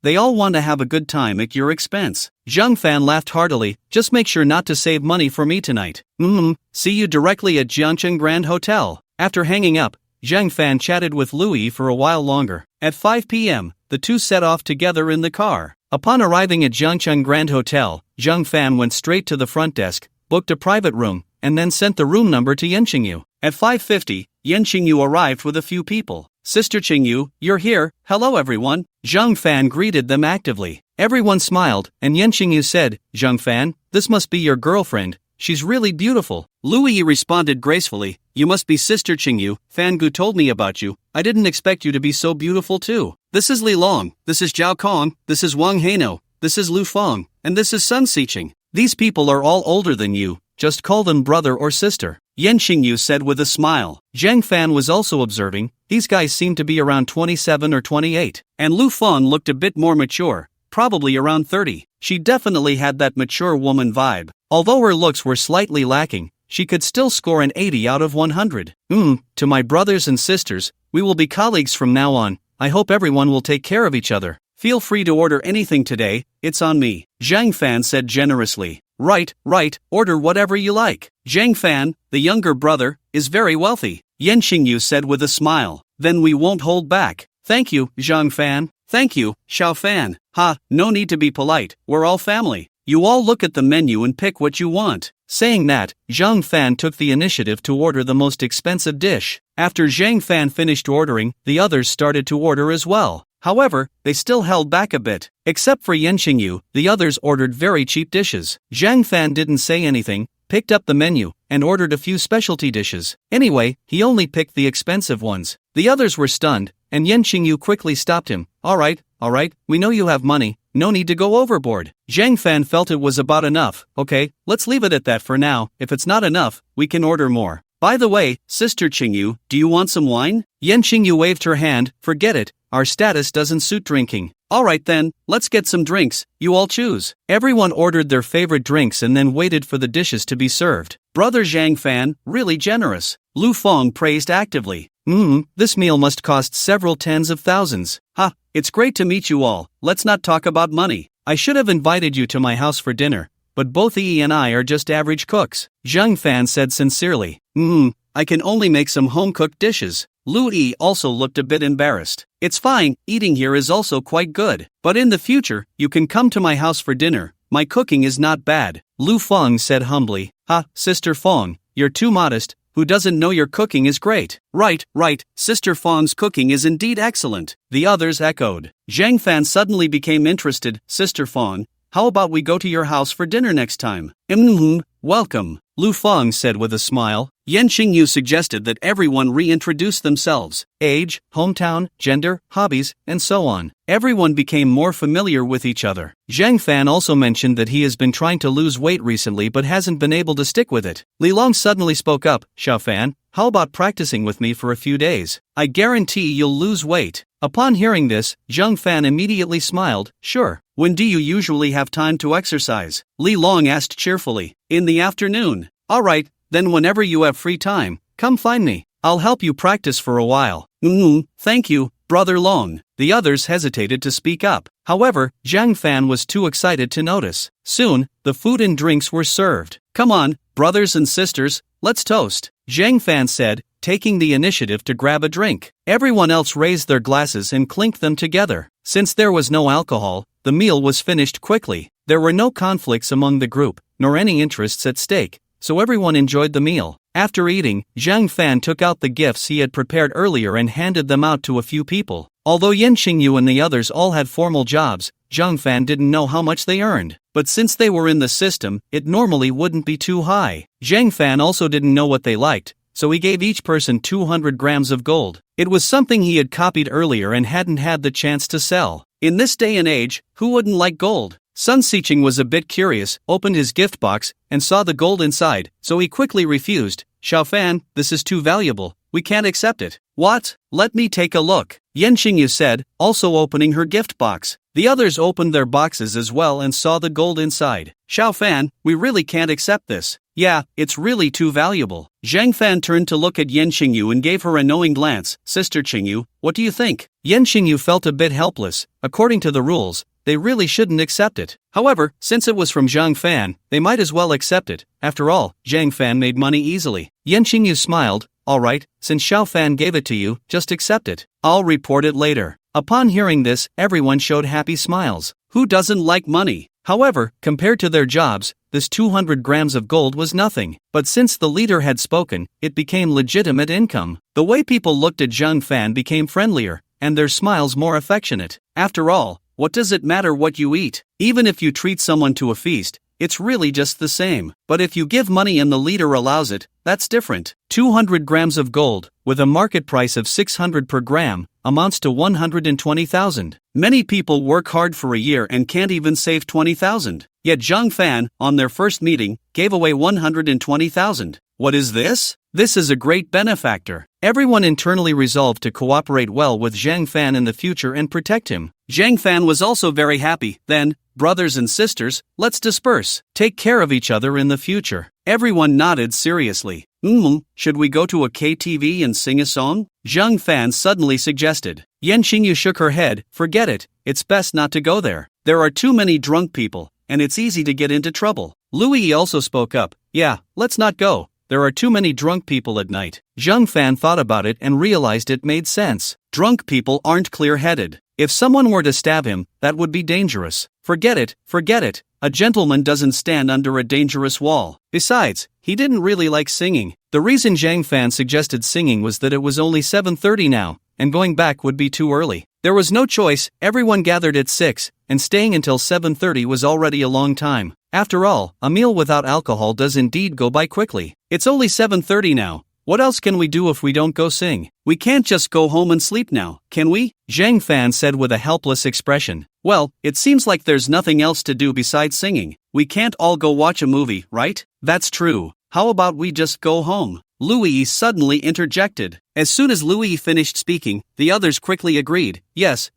Speaker 1: They all want to have a good time at your expense. Zhang Fan laughed heartily. Just make sure not to save money for me tonight. See you directly at Jiangcheng Grand Hotel. After hanging up, Zhang Fan chatted with Louis for a while longer. At 5 p.m., the two set off together in the car. Upon arriving at Jiangcheng Grand Hotel, Zhang Fan went straight to the front desk, booked a private room, and then sent the room number to Yin Jing. At 5:50, Yin Jing arrived with a few people. Sister Qingyu, you're here, hello everyone. Zhang Fan greeted them actively. Everyone smiled, and Yin Jing said, Zhang Fan, this must be your girlfriend, she's really beautiful. Louis responded gracefully, you must be Sister Qingyu, Fan Gu told me about you, I didn't expect you to be so beautiful too. This is Li Long, this is Zhao Kong, this is Wang Haino, this is Lu Feng, and this is Sun Xiqing. These people are all older than you, just call them brother or sister. Yin Jing said with a smile. Zhang Fan was also observing, these guys seem to be around 27 or 28, and Lu Feng looked a bit more mature, probably around 30. She definitely had that mature woman vibe. Although her looks were slightly lacking, she could still score an 80 out of 100. To my brothers and sisters, we will be colleagues from now on. I hope everyone will take care of each other. Feel free to order anything today, it's on me, Zhang Fan said generously. Right, order whatever you like. Zhang Fan, the younger brother, is very wealthy, Yan Xingyu said with a smile. Then we won't hold back. Thank you, Zhang Fan. Thank you, Xiao Fan. No need to be polite, we're all family. You all look at the menu and pick what you want. Saying that, Zhang Fan took the initiative to order the most expensive dish. After Zhang Fan finished ordering, the others started to order as well. However, they still held back a bit. Except for Yan Xingyu, the others ordered very cheap dishes. Zhang Fan didn't say anything, picked up the menu, and ordered a few specialty dishes. Anyway, he only picked the expensive ones. The others were stunned, and Yan Xingyu quickly stopped him. Alright, we know you have money, no need to go overboard. Zhang Fan felt it was about enough. Okay, let's leave it at that for now. If it's not enough, we can order more. By the way, Sister Qingyu, do you want some wine? Yan Xingyu waved her hand. Forget it, our status doesn't suit drinking. Alright then, let's get some drinks, you all choose. Everyone ordered their favorite drinks and then waited for the dishes to be served. Brother Zhang Fan, really generous. Lu Feng praised actively. This meal must cost several tens of thousands. It's great to meet you all, let's not talk about money. I should have invited you to my house for dinner, but both Yi and I are just average cooks, Zhang Fan said sincerely. I can only make some home-cooked dishes. Lu Yi also looked a bit embarrassed. It's fine, eating here is also quite good. But in the future, you can come to my house for dinner. My cooking is not bad, Lu Feng said humbly. Sister Feng, you're too modest. Who doesn't know your cooking is great? Right, Sister Feng's cooking is indeed excellent, the others echoed. Zhang Fan suddenly became interested. Sister Feng, how about we go to your house for dinner next time? Welcome, Lu Feng said with a smile. Yan Xingyu suggested that everyone reintroduce themselves, age, hometown, gender, hobbies, and so on. Everyone became more familiar with each other. Zhang Fan also mentioned that he has been trying to lose weight recently but hasn't been able to stick with it. Li Long suddenly spoke up. Xiao Fan, how about practicing with me for a few days? I guarantee you'll lose weight. Upon hearing this, Zhang Fan immediately smiled. Sure. When do you usually have time to exercise? Li Long asked cheerfully. In the afternoon. Alright, then whenever you have free time, come find me. I'll help you practice for a while. Thank you, Brother Long. The others hesitated to speak up. However, Zhang Fan was too excited to notice. Soon, the food and drinks were served. Come on, brothers and sisters, let's toast, Zhang Fan said, taking the initiative to grab a drink. Everyone else raised their glasses and clinked them together. Since there was no alcohol, the meal was finished quickly. There were no conflicts among the group, nor any interests at stake, so everyone enjoyed the meal. After eating, Zhang Fan took out the gifts he had prepared earlier and handed them out to a few people. Although Yan Xingyu and the others all had formal jobs, Zhang Fan didn't know how much they earned. But since they were in the system, it normally wouldn't be too high. Zhang Fan also didn't know what they liked, so he gave each person 200 grams of gold. It was something he had copied earlier and hadn't had the chance to sell. In this day and age, who wouldn't like gold? Sun Xiqing was a bit curious, opened his gift box, and saw the gold inside, so he quickly refused. Xiao Fan, this is too valuable, we can't accept it. What? Let me take a look, Yan Xingyu said, also opening her gift box. The others opened their boxes as well and saw the gold inside. Xiao Fan, we really can't accept this. Yeah, it's really too valuable. Zhang Fan turned to look at Yan Xingyu and gave her a knowing glance. Sister Qingyu, what do you think? Yan Xingyu felt a bit helpless. According to the rules, they really shouldn't accept it. However, since it was from Zhang Fan, they might as well accept it. After all, Zhang Fan made money easily. Yan Xingyu smiled. Alright, since Xiao Fan gave it to you, just accept it. I'll report it later. Upon hearing this, everyone showed happy smiles. Who doesn't like money? However, compared to their jobs, this 200 grams of gold was nothing. But since the leader had spoken, it became legitimate income. The way people looked at Zhang Fan became friendlier, and their smiles more affectionate. After all, what does it matter what you eat? Even if you treat someone to a feast, it's really just the same. But if you give money and the leader allows it, that's different. 200 grams of gold, with a market price of 600 per gram, amounts to 120,000. Many people work hard for a year and can't even save 20,000. Yet Zhang Fan, on their first meeting, gave away 120,000. What is this? This is a great benefactor. Everyone internally resolved to cooperate well with Zhang Fan in the future and protect him. Zhang Fan was also very happy. Then, brothers and sisters, let's disperse. Take care of each other in the future. Everyone nodded seriously. Should we go to a KTV and sing a song? Zhang Fan suddenly suggested. Yan Xingyu shook her head. Forget it, it's best not to go there. There are too many drunk people, and it's easy to get into trouble. Lu Yi also spoke up. Yeah, let's not go. There are too many drunk people at night. Zhang Fan thought about it and realized it made sense. Drunk people aren't clear-headed. If someone were to stab him, that would be dangerous. Forget it, forget it. A gentleman doesn't stand under a dangerous wall. Besides, he didn't really like singing. The reason Zhang Fan suggested singing was that it was only 7:30 now, and going back would be too early. There was no choice, everyone gathered at 6, and staying until 7:30 was already a long time. After all, a meal without alcohol does indeed go by quickly. It's only 7:30 now. What else can we do if we don't go sing? We can't just go home and sleep now, can we? Zhang Fan said with a helpless expression. Well, it seems like there's nothing else to do besides singing. We can't all go watch a movie, right? That's true. How about we just go home? Lu Yi suddenly interjected. As soon as Lu Yi finished speaking, the others quickly agreed. Yes,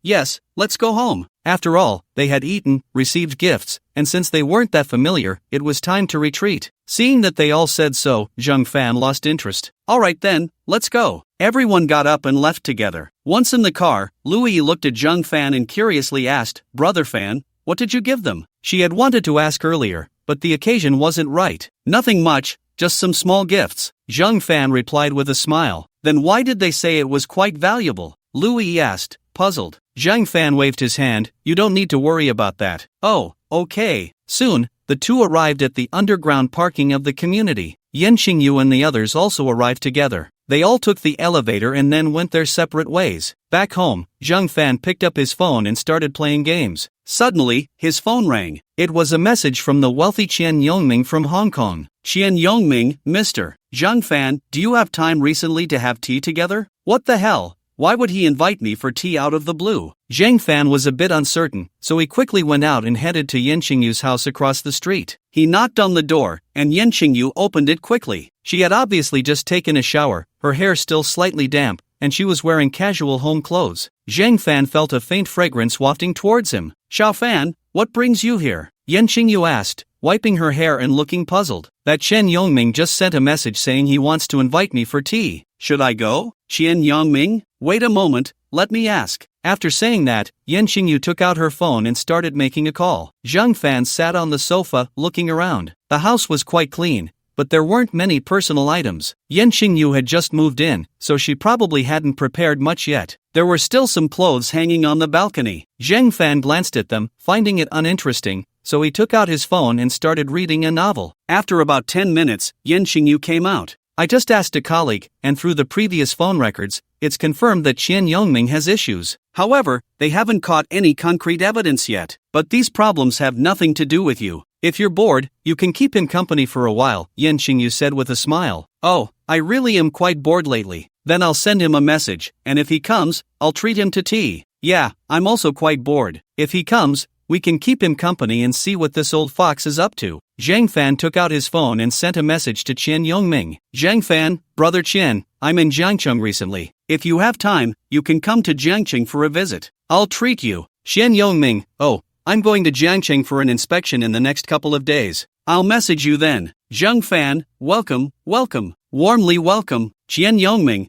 Speaker 1: let's go home. After all, they had eaten, received gifts, and since they weren't that familiar, it was time to retreat. Seeing that they all said so, Zhang Fan lost interest. Alright then, let's go. Everyone got up and left together. Once in the car, Lu Yi looked at Zhang Fan and curiously asked, Brother Fan, what did you give them? She had wanted to ask earlier, but the occasion wasn't right. Nothing much, just some small gifts. Zhang Fan replied with a smile. Then why did they say it was quite valuable? Lu Yi asked, puzzled. Zhang Fan waved his hand. You don't need to worry about that. Oh, okay. Soon, the two arrived at the underground parking of the community. Yan Xingyu and the others also arrived together. They all took the elevator and then went their separate ways. Back home, Zhang Fan picked up his phone and started playing games. Suddenly, his phone rang. It was a message from the wealthy Qian Yongming from Hong Kong. Qian Yongming, Mr. Zhang Fan, do you have time recently to have tea together? What the hell? Why would he invite me for tea out of the blue? Zhang Fan was a bit uncertain, so he quickly went out and headed to Yan Xingyu's house across the street. He knocked on the door, and Yan Xingyu opened it quickly. She had obviously just taken a shower, her hair still slightly damp, and she was wearing casual home clothes. Zhang Fan felt a faint fragrance wafting towards him. Xiao Fan, what brings you here? Yan Xingyu asked, wiping her hair and looking puzzled. That Chen Yongming just sent a message saying he wants to invite me for tea. Should I go? Qian Yongming? Wait a moment, let me ask. After saying that, Yan Xingyu took out her phone and started making a call. Zhang Fan sat on the sofa, looking around. The house was quite clean, but there weren't many personal items. Yan Xingyu had just moved in, so she probably hadn't prepared much yet. There were still some clothes hanging on the balcony. Zhang Fan glanced at them, finding it uninteresting, so he took out his phone and started reading a novel. After about 10 minutes, Yan Xingyu came out. I just asked a colleague, and through the previous phone records, it's confirmed that Qian Yongming has issues. However, they haven't caught any concrete evidence yet. But these problems have nothing to do with you. If you're bored, you can keep him company for a while, Yan Xingyu said with a smile. Oh, I really am quite bored lately. Then I'll send him a message, and if he comes, I'll treat him to tea. Yeah, I'm also quite bored. If he comes, we can keep him company and see what this old fox is up to. Zhang Fan took out his phone and sent a message to Qian Yongming. Zhang Fan, brother Qian, I'm in Jiangcheng recently. If you have time, you can come to Jiangcheng for a visit. I'll treat you. Qian Yongming, oh, I'm going to Jiangcheng for an inspection in the next couple of days. I'll message you then. Zhang Fan, welcome, welcome. Warmly welcome. Qian Yongming,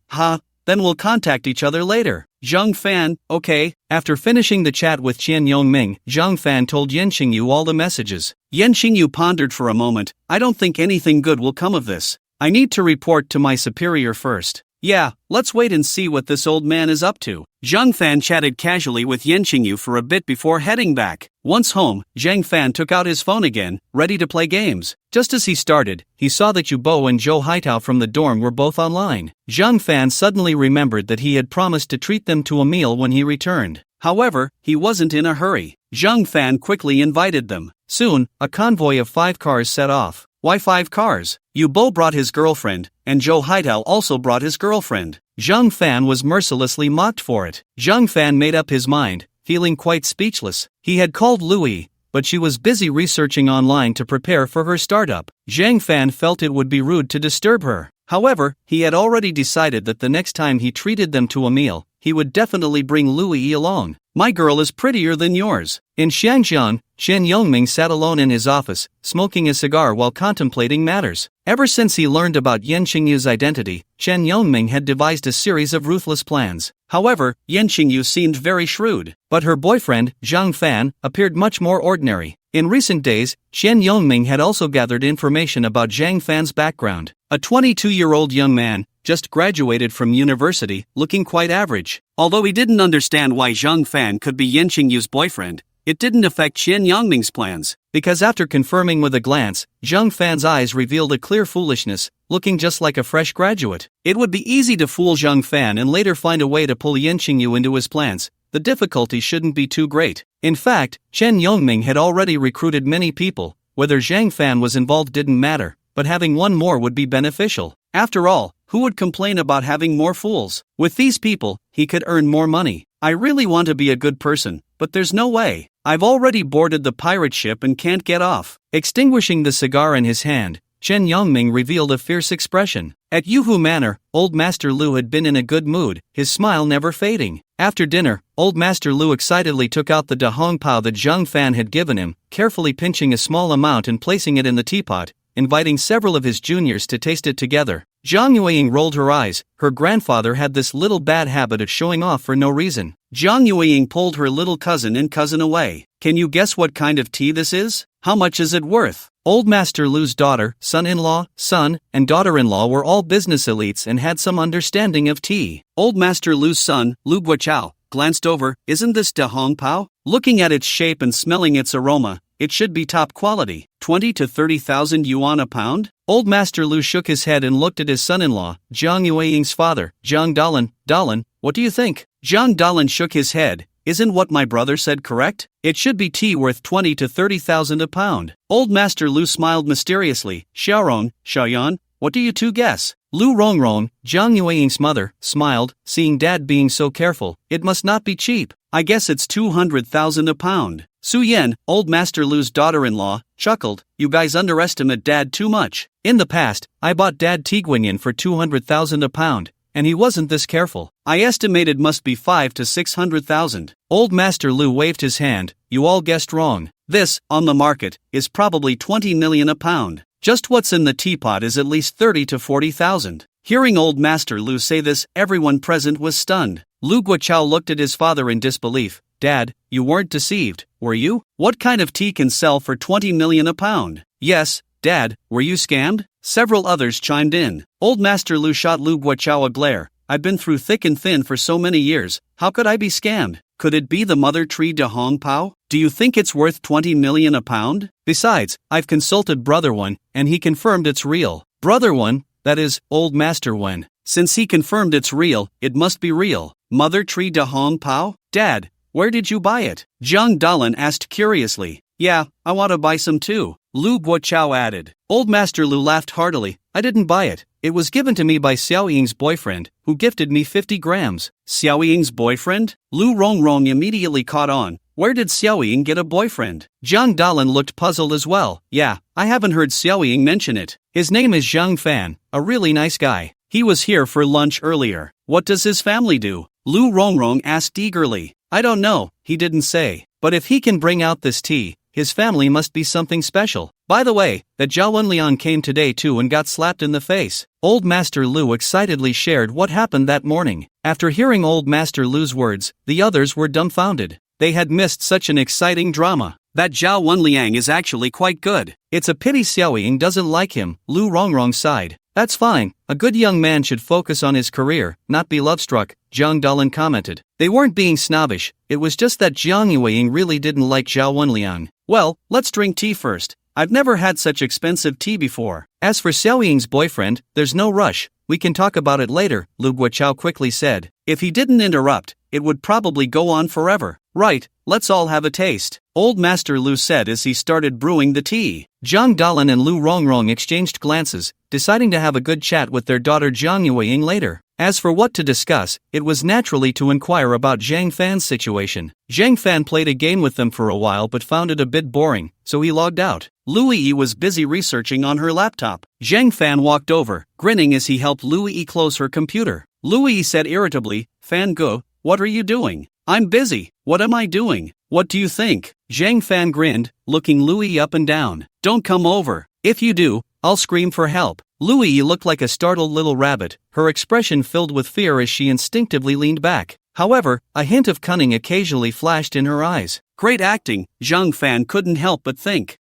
Speaker 1: then we'll contact each other later. Zhang Fan, okay. After finishing the chat with Qian Yongming, Zhang Fan told Yan Xingyu all the messages. Yan Xingyu pondered for a moment. I don't think anything good will come of this. I need to report to my superior first. Yeah, let's wait and see what this old man is up to. Zhang Fan chatted casually with Yan Xingyu for a bit before heading back. Once home, Zhang Fan took out his phone again, ready to play games. Just as he started, he saw that Yubo and Zhou Haitao from the dorm were both online. Zhang Fan suddenly remembered that he had promised to treat them to a meal when he returned. However, he wasn't in a hurry. Zhang Fan quickly invited them. Soon, a convoy of 5 cars set off. Why 5 cars? Yubo brought his girlfriend, and Zhou Haitao also brought his girlfriend. Zhang Fan was mercilessly mocked for it. Zhang Fan made up his mind, feeling quite speechless. He had called Louis, but she was busy researching online to prepare for her startup. Zhang Fan felt it would be rude to disturb her. However, he had already decided that the next time he treated them to a meal, he would definitely bring Louis along. My girl is prettier than yours. In Xiangjian, Chen Yongming sat alone in his office, smoking a cigar while contemplating matters. Ever since he learned about Yan Qingyu's identity, Chen Yongming had devised a series of ruthless plans. However, Yan Qingyu seemed very shrewd, but her boyfriend, Zhang Fan, appeared much more ordinary. In recent days, Chen Yongming had also gathered information about Zhang Fan's background. A 22-year-old young man, just graduated from university, looking quite average. Although he didn't understand why Zhang Fan could be Yan Qingyu's boyfriend, it didn't affect Chen Yongming's plans. Because after confirming with a glance, Zhang Fan's eyes revealed a clear foolishness, looking just like a fresh graduate. It would be easy to fool Zhang Fan and later find a way to pull Yan Qingyu into his plans. The difficulty shouldn't be too great. In fact, Chen Yongming had already recruited many people. Whether Zhang Fan was involved didn't matter, but having one more would be beneficial. After all, who would complain about having more fools? With these people, he could earn more money. I really want to be a good person, but there's no way. I've already boarded the pirate ship and can't get off. Extinguishing the cigar in his hand, Chen Yongming revealed a fierce expression. At Yuhu Manor, Old Master Lu had been in a good mood, his smile never fading. After dinner, Old Master Lu excitedly took out the Da Hong Pao that Zhang Fan had given him, carefully pinching a small amount and placing it in the teapot, inviting several of his juniors to taste it together. Zhang Yueying rolled her eyes. Her grandfather had this little bad habit of showing off for no reason. Zhang Yueying pulled her little cousin and cousin away. Can you guess what kind of tea this is? How much is it worth? Old Master Lu's daughter, son-in-law, son, and daughter-in-law were all business elites and had some understanding of tea. Old Master Lu's son, Lu Guochao, glanced over. Isn't this Da Hong Pao? Looking at its shape and smelling its aroma, it should be top quality. 20 to 30,000 yuan a pound? Old Master Lu shook his head and looked at his son-in-law, Zhang Yueying's father, Zhang Dalan. Dalan, what do you think? Zhang Dalan shook his head. Isn't what my brother said correct? It should be tea worth 20 to 30,000 a pound. Old Master Lu smiled mysteriously. Xiaoron, Xiaoyan, what do you two guess? Lu Rongrong, Zhang Yueying's mother, smiled, seeing Dad being so careful. It must not be cheap. I guess it's 200,000 a pound. Su Yan, Old Master Lu's daughter-in-law, chuckled. You guys underestimate Dad too much. In the past, I bought Dad Tiguanyin for 200,000 a pound, and he wasn't this careful. I estimated must be 5 to 600,000. Old Master Lu waved his hand. You all guessed wrong. This, on the market, is probably 20 million a pound. Just what's in the teapot is at least 30 to 40,000. Hearing Old Master Lu say this, everyone present was stunned. Lu Guochao looked at his father in disbelief. Dad, you weren't deceived, were you? What kind of tea can sell for 20 million a pound? Yes, Dad, were you scammed? Several others chimed in. Old Master Lu shot Lu Guochao a glare. I've been through thick and thin for so many years, how could I be scammed? Could it be the mother tree Da Hong Pao? Do you think it's worth 20 million a pound? Besides, I've consulted Brother One, and he confirmed it's real. Brother One, that is, Old Master One. Since he confirmed it's real, it must be real. Mother tree Da Hong Pao? Dad, where did you buy it? Zhang Dalan asked curiously. Yeah, I want to buy some too, Lu Guochao added. Old Master Lu laughed heartily. I didn't buy it. It was given to me by Xiao Ying's boyfriend, who gifted me 50 grams. Xiao Ying's boyfriend? Lu Rongrong immediately caught on. Where did Xiao Ying get a boyfriend? Zhang Dalan looked puzzled as well. Yeah, I haven't heard Xiao Ying mention it. His name is Zhang Fan, a really nice guy. He was here for lunch earlier. What does his family do? Lu Rongrong asked eagerly. I don't know, he didn't say. But if he can bring out this tea, his family must be something special. By the way, that Zhao Wenliang came today too and got slapped in the face. Old Master Lu excitedly shared what happened that morning. After hearing Old Master Lu's words, the others were dumbfounded. They had missed such an exciting drama. That Zhao Wenliang is actually quite good. It's a pity Xiao Ying doesn't like him, Lu Rongrong sighed. That's fine, a good young man should focus on his career, not be love-struck, Zhang Dalan commented. They weren't being snobbish, it was just that Zhang Yueying really didn't like Zhao Wenliang. Well, let's drink tea first. I've never had such expensive tea before. As for Xiao Ying's boyfriend, there's no rush, we can talk about it later, Lu Guochao quickly said. If he didn't interrupt, it would probably go on forever. Right, let's all have a taste, Old Master Lu said as he started brewing the tea. Zhang Dalan and Lu Rongrong exchanged glances, deciding to have a good chat with their daughter Zhang Yueying later. As for what to discuss, it was naturally to inquire about Zhang Fan's situation. Zhang Fan played a game with them for a while but found it a bit boring, so he logged out. Louis was busy researching on her laptop. Zhang Fan walked over, grinning as he helped Louis close her computer. Louis said irritably, "Fan Ge, what are you doing?" "I'm busy." "What am I doing?" "What do you think?" Zhang Fan grinned, looking Louis up and down. "Don't come over. If you do, I'll scream for help." Louis looked like a startled little rabbit, her expression filled with fear as she instinctively leaned back. However, a hint of cunning occasionally flashed in her eyes. Great acting, Zhang Fan couldn't help but think.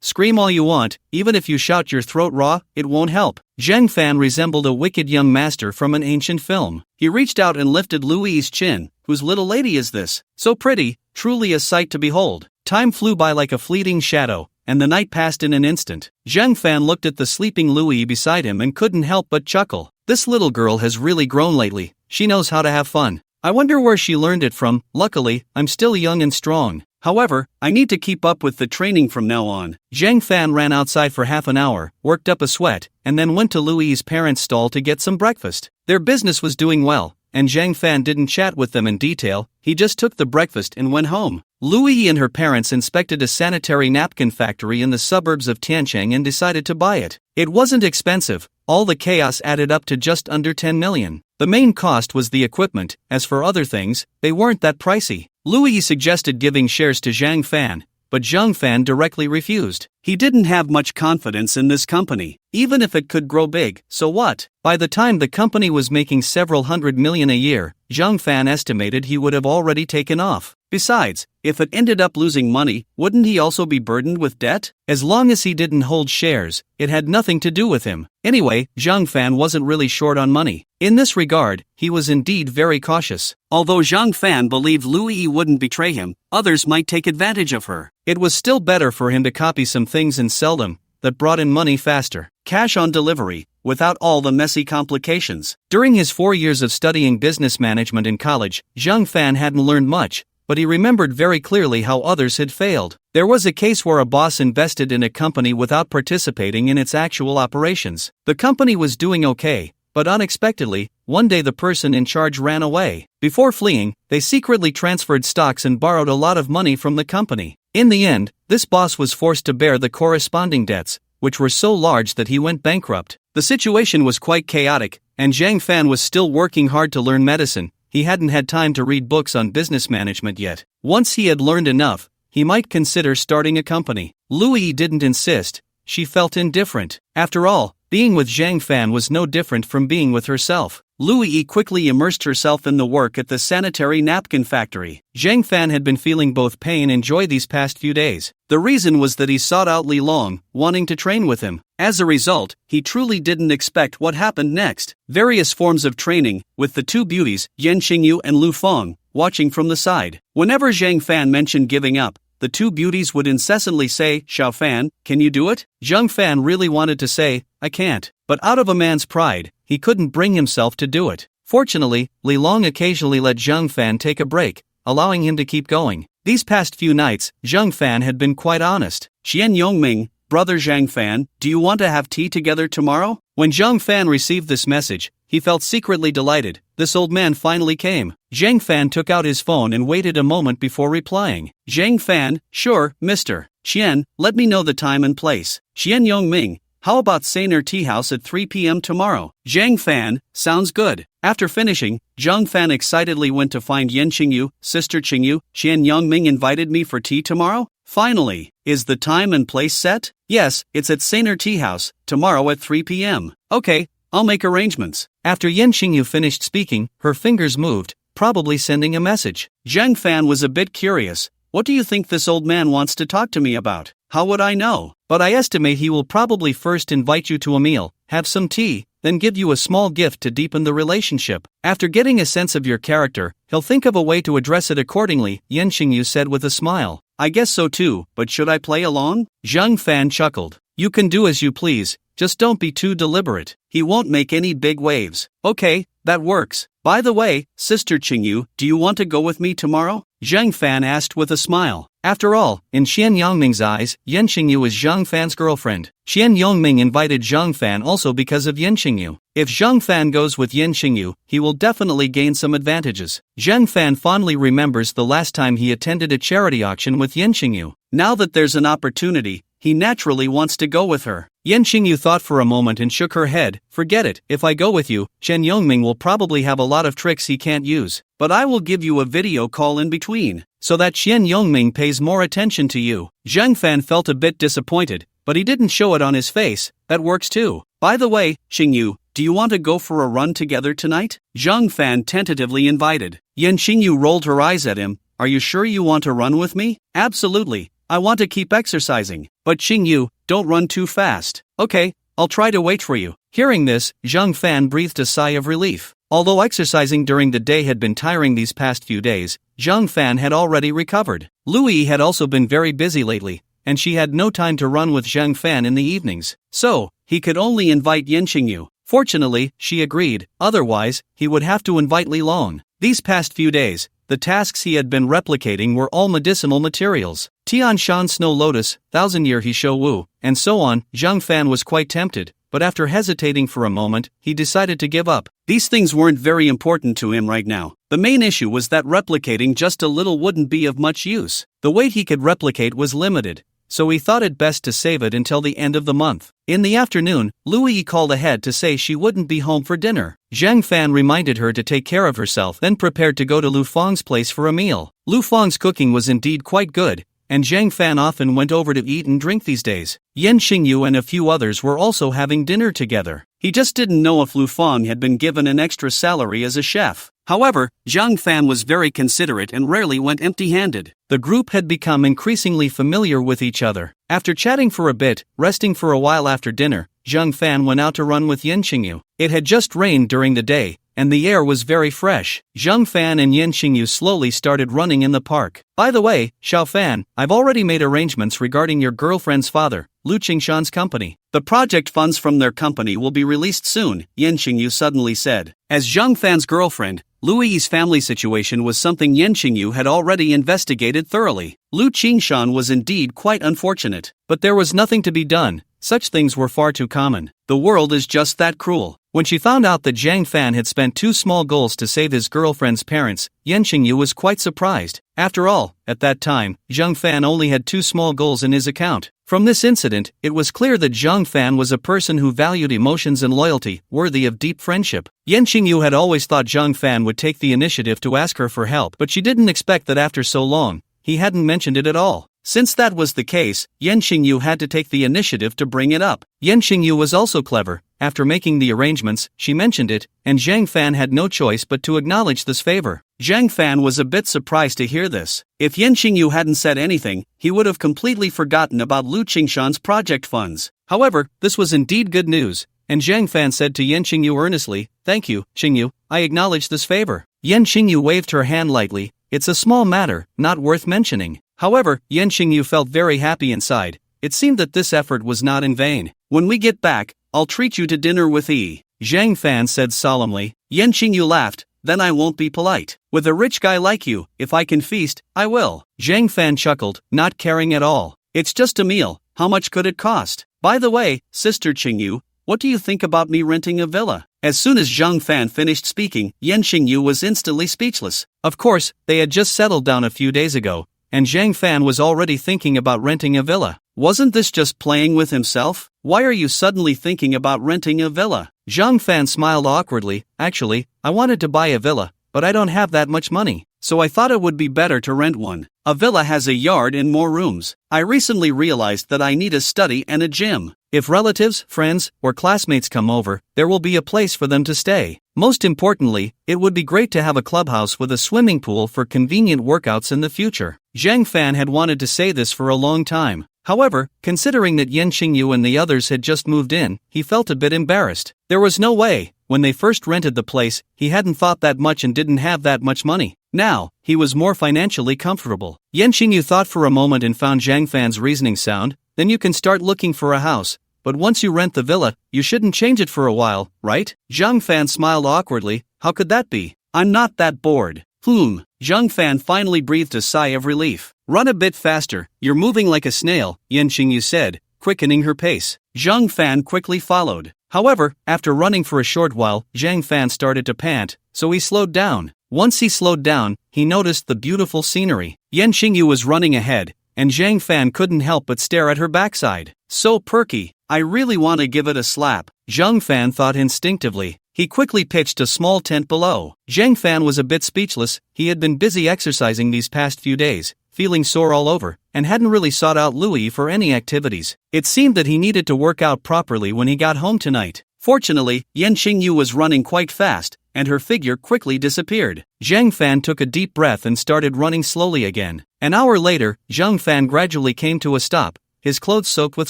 Speaker 1: Scream all you want, even if you shout your throat raw, it won't help. Zhang Fan resembled a wicked young master from an ancient film. He reached out and lifted Louis's chin. "Whose little lady is this? So pretty, truly a sight to behold." Time flew by like a fleeting shadow, and the night passed in an instant. Zhang Fan looked at the sleeping Louis beside him and couldn't help but chuckle. This little girl has really grown lately. She knows how to have fun. I wonder where she learned it from. Luckily, I'm still young and strong. However, I need to keep up with the training from now on. Zhang Fan ran outside for half an hour, worked up a sweat, and then went to Louis's parents' stall to get some breakfast. Their business was doing well, and Zhang Fan didn't chat with them in detail, he just took the breakfast and went home. Louis and her parents inspected a sanitary napkin factory in the suburbs of Tiancheng and decided to buy it. It wasn't expensive, all the chaos added up to just under 10 million. The main cost was the equipment, as for other things, they weren't that pricey. Louis suggested giving shares to Zhang Fan, but Zhang Fan directly refused. He didn't have much confidence in this company, even if it could grow big, so what? By the time the company was making several hundred million a year, Zhang Fan estimated he would have already taken off. Besides, if it ended up losing money, wouldn't he also be burdened with debt? As long as he didn't hold shares, it had nothing to do with him. Anyway, Zhang Fan wasn't really short on money. In this regard, he was indeed very cautious. Although Zhang Fan believed Louis wouldn't betray him, others might take advantage of her. It was still better for him to copy some things and sell them, that brought in money faster. Cash on delivery, without all the messy complications. During his 4 years of studying business management in college, Zhang Fan hadn't learned much, but he remembered very clearly how others had failed. There was a case where a boss invested in a company without participating in its actual operations. The company was doing okay, but unexpectedly, one day the person in charge ran away. Before fleeing, they secretly transferred stocks and borrowed a lot of money from the company. In the end, this boss was forced to bear the corresponding debts, which were so large that he went bankrupt. The situation was quite chaotic, and Zhang Fan was still working hard to learn medicine. He hadn't had time to read books on business management yet. Once he had learned enough, he might consider starting a company. Louis didn't insist. She felt indifferent. After all, being with Zhang Fan was no different from being with herself. Louis quickly immersed herself in the work at the sanitary napkin factory. Zhang Fan had been feeling both pain and joy these past few days. The reason was that he sought out Li Long, wanting to train with him. As a result, he truly didn't expect what happened next. Various forms of training, with the two beauties, Yan Qingyu and Lu Feng, watching from the side. Whenever Zhang Fan mentioned giving up, the two beauties would incessantly say, "Xiao Fan, can you do it?" Zhang Fan really wanted to say, "I can't," but out of a man's pride, he couldn't bring himself to do it. Fortunately, Li Long occasionally let Zhang Fan take a break, allowing him to keep going. These past few nights, Zhang Fan had been quite honest. "Qian Yongming, brother Zhang Fan, do you want to have tea together tomorrow?" When Zhang Fan received this message, he felt secretly delighted. This old man finally came. Zhang Fan took out his phone and waited a moment before replying. Zhang Fan, "Sure, Mr. Qian, let me know the time and place." "Qian Yongming, how about Sainer Tea House at 3 p.m. tomorrow?" Zhang Fan, "Sounds good." After finishing, Zhang Fan excitedly went to find Yan Qingyu. "Sister Qingyu, Qian Yongming invited me for tea tomorrow?" "Finally, is the time and place set?" "Yes, it's at Sainer Tea House, tomorrow at 3 p.m. "Okay, I'll make arrangements." After Yan Qingyu finished speaking, her fingers moved, probably sending a message. Zhang Fan was a bit curious. "What do you think this old man wants to talk to me about?" "How would I know? But I estimate he will probably first invite you to a meal, have some tea, then give you a small gift to deepen the relationship. After getting a sense of your character, he'll think of a way to address it accordingly," Yan Qingyu said with a smile. "I guess so too, but should I play along?" Zhang Fan chuckled. "You can do as you please, just don't be too deliberate. He won't make any big waves." "Okay, that works. By the way, Sister Qingyu, do you want to go with me tomorrow?" Zhang Fan asked with a smile. After all, in Qian Yongming's eyes, Yan Qingyu is Zhang Fan's girlfriend. Qian Yongming invited Zhang Fan also because of Yan Qingyu. If Zhang Fan goes with Yan Qingyu, he will definitely gain some advantages. Zhang Fan fondly remembers the last time he attended a charity auction with Yan Qingyu. Now that there's an opportunity, he naturally wants to go with her. Yen Qingyu thought for a moment and shook her head. Forget it, if I go with you, Chen Yongming will probably have a lot of tricks he can't use. But I will give you a video call in between, so that Chen Yongming pays more attention to you. Zhang Fan felt a bit disappointed, but he didn't show it on his face. That works too. By the way, Qingyu, do you want to go for a run together tonight? Zhang Fan tentatively invited. Yen Qingyu rolled her eyes at him. Are you sure you want to run with me? Absolutely. I want to keep exercising. But Qingyu, don't run too fast. Okay, I'll try to wait for you. Hearing this, Zhang Fan breathed a sigh of relief. Although exercising during the day had been tiring these past few days, Zhang Fan had already recovered. Louis had also been very busy lately, and she had no time to run with Zhang Fan in the evenings. So, he could only invite Yen Qingyu. Fortunately, she agreed, otherwise, he would have to invite Li Long. These past few days, the tasks he had been replicating were all medicinal materials. Tian Shan Snow Lotus, Thousand Year He Shou Wu, and so on. Zhang Fan was quite tempted, but after hesitating for a moment, he decided to give up. These things weren't very important to him right now. The main issue was that replicating just a little wouldn't be of much use. The weight he could replicate was limited, so he thought it best to save it until the end of the month. In the afternoon, Louis called ahead to say she wouldn't be home for dinner. Zhang Fan reminded her to take care of herself, then prepared to go to Lu Fang's place for a meal. Lu Fang's cooking was indeed quite good, and Zhang Fan often went over to eat and drink these days. Yen Qingyu and a few others were also having dinner together. He just didn't know if Lu Fang had been given an extra salary as a chef. However, Zhang Fan was very considerate and rarely went empty-handed. The group had become increasingly familiar with each other. After chatting for a bit, resting for a while after dinner, Zhang Fan went out to run with Yen Qingyu. It had just rained during the day, and the air was very fresh. Zhang Fan and Yen Qingyu slowly started running in the park. By the way, Xiao Fan, I've already made arrangements regarding your girlfriend's father, Lu Qingshan's company. The project funds from their company will be released soon, Yen Qingyu suddenly said. As Zhang Fan's girlfriend, Louis's family situation was something Yen Qingyu had already investigated thoroughly. Lu Qingshan was indeed quite unfortunate, but there was nothing to be done. Such things were far too common. The world is just that cruel. When she found out that Zhang Fan had spent 2 small goals to save his girlfriend's parents, Yen Qingyu was quite surprised. After all, at that time, Zhang Fan only had 2 small goals in his account. From this incident, it was clear that Zhang Fan was a person who valued emotions and loyalty, worthy of deep friendship. Yen Qingyu had always thought Zhang Fan would take the initiative to ask her for help, but she didn't expect that after so long, he hadn't mentioned it at all. Since that was the case, Yen Qingyu had to take the initiative to bring it up. Yen Qingyu was also clever. After making the arrangements, she mentioned it, and Zhang Fan had no choice but to acknowledge this favor. Zhang Fan was a bit surprised to hear this. If Yen Qingyu hadn't said anything, he would have completely forgotten about Lu Qingshan's project funds. However, this was indeed good news, and Zhang Fan said to Yen Qingyu earnestly, "Thank you, Qingyu, I acknowledge this favor." Yen Qingyu waved her hand lightly. It's a small matter, not worth mentioning. However, Yen Qingyu felt very happy inside. It seemed that this effort was not in vain. When we get back, I'll treat you to dinner with E. Zhang Fan said solemnly. Yen Qingyu laughed. Then I won't be polite. With a rich guy like you, if I can feast, I will. Zhang Fan chuckled, not caring at all. It's just a meal, how much could it cost? By the way, Sister Qingyu, what do you think about me renting a villa? As soon as Zhang Fan finished speaking, Yen Qingyu was instantly speechless. Of course, they had just settled down a few days ago, and Zhang Fan was already thinking about renting a villa. Wasn't this just playing with himself? Why are you suddenly thinking about renting a villa? Zhang Fan smiled awkwardly. Actually, I wanted to buy a villa, but I don't have that much money, so I thought it would be better to rent one. A villa has a yard and more rooms. I recently realized that I need a study and a gym. If relatives, friends, or classmates come over, there will be a place for them to stay. Most importantly, it would be great to have a clubhouse with a swimming pool for convenient workouts in the future. Zhang Fan had wanted to say this for a long time. However, considering that Yen Qingyu and the others had just moved in, he felt a bit embarrassed. There was no way. When they first rented the place, he hadn't thought that much and didn't have that much money. Now, he was more financially comfortable. Yen Qingyu thought for a moment and found Zhang Fan's reasoning sound. Then you can start looking for a house. But once you rent the villa, you shouldn't change it for a while, right? Zhang Fan smiled awkwardly. How could that be? I'm not that bored. Zhang Fan finally breathed a sigh of relief. Run a bit faster, you're moving like a snail, Yen Qingyu said, quickening her pace. Zhang Fan quickly followed. However, after running for a short while, Zhang Fan started to pant, so he slowed down. Once he slowed down, he noticed the beautiful scenery. Yen Qingyu was running ahead, and Zhang Fan couldn't help but stare at her backside. So perky, I really want to give it a slap, Zhang Fan thought instinctively. He quickly pitched a small tent below. Zhang Fan was a bit speechless. He had been busy exercising these past few days, feeling sore all over, and hadn't really sought out Louis for any activities. It seemed that he needed to work out properly when he got home tonight. Fortunately, Yen Qingyu was running quite fast, and her figure quickly disappeared. Zhang Fan took a deep breath and started running slowly again. An hour later, Zhang Fan gradually came to a stop, his clothes soaked with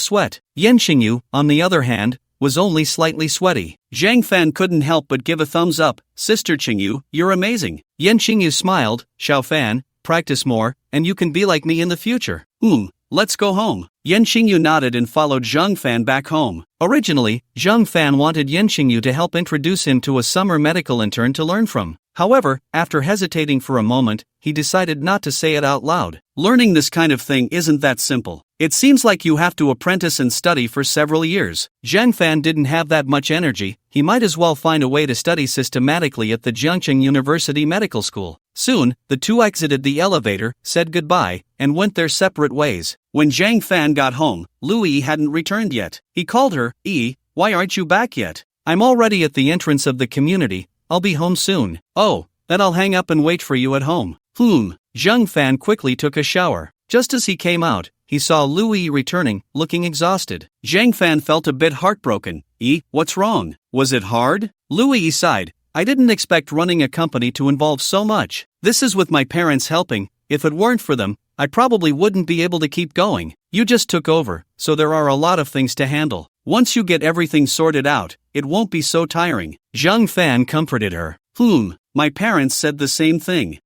Speaker 1: sweat. Yen Qingyu, on the other hand, was only slightly sweaty. Zhang Fan couldn't help but give a thumbs up. Sister Qingyu, you're amazing. Yen Qingyu smiled. Xiao Fan, practice more, and you can be like me in the future. Let's go home. Yen Qingyu nodded and followed Zhang Fan back home. Originally, Zhang Fan wanted Yen Qingyu to help introduce him to a summer medical intern to learn from. However, after hesitating for a moment, he decided not to say it out loud. Learning this kind of thing isn't that simple. It seems like you have to apprentice and study for several years. Zhang Fan didn't have that much energy. He might as well find a way to study systematically at the Jiangqing University Medical School. Soon, the two exited the elevator, said goodbye, and went their separate ways. When Zhang Fan got home, Louis hadn't returned yet. He called her. Why aren't you back yet? I'm already at the entrance of the community. I'll be home soon. Oh, then I'll hang up and wait for you at home. Zhang Fan quickly took a shower. Just as he came out, he saw Louis returning, looking exhausted. Zhang Fan felt a bit heartbroken. What's wrong? Was it hard? Louis sighed. I didn't expect running a company to involve so much. This is with my parents helping. If it weren't for them, I probably wouldn't be able to keep going. You just took over, so there are a lot of things to handle. Once you get everything sorted out, it won't be so tiring. Zhang Fan comforted her. My parents said the same thing.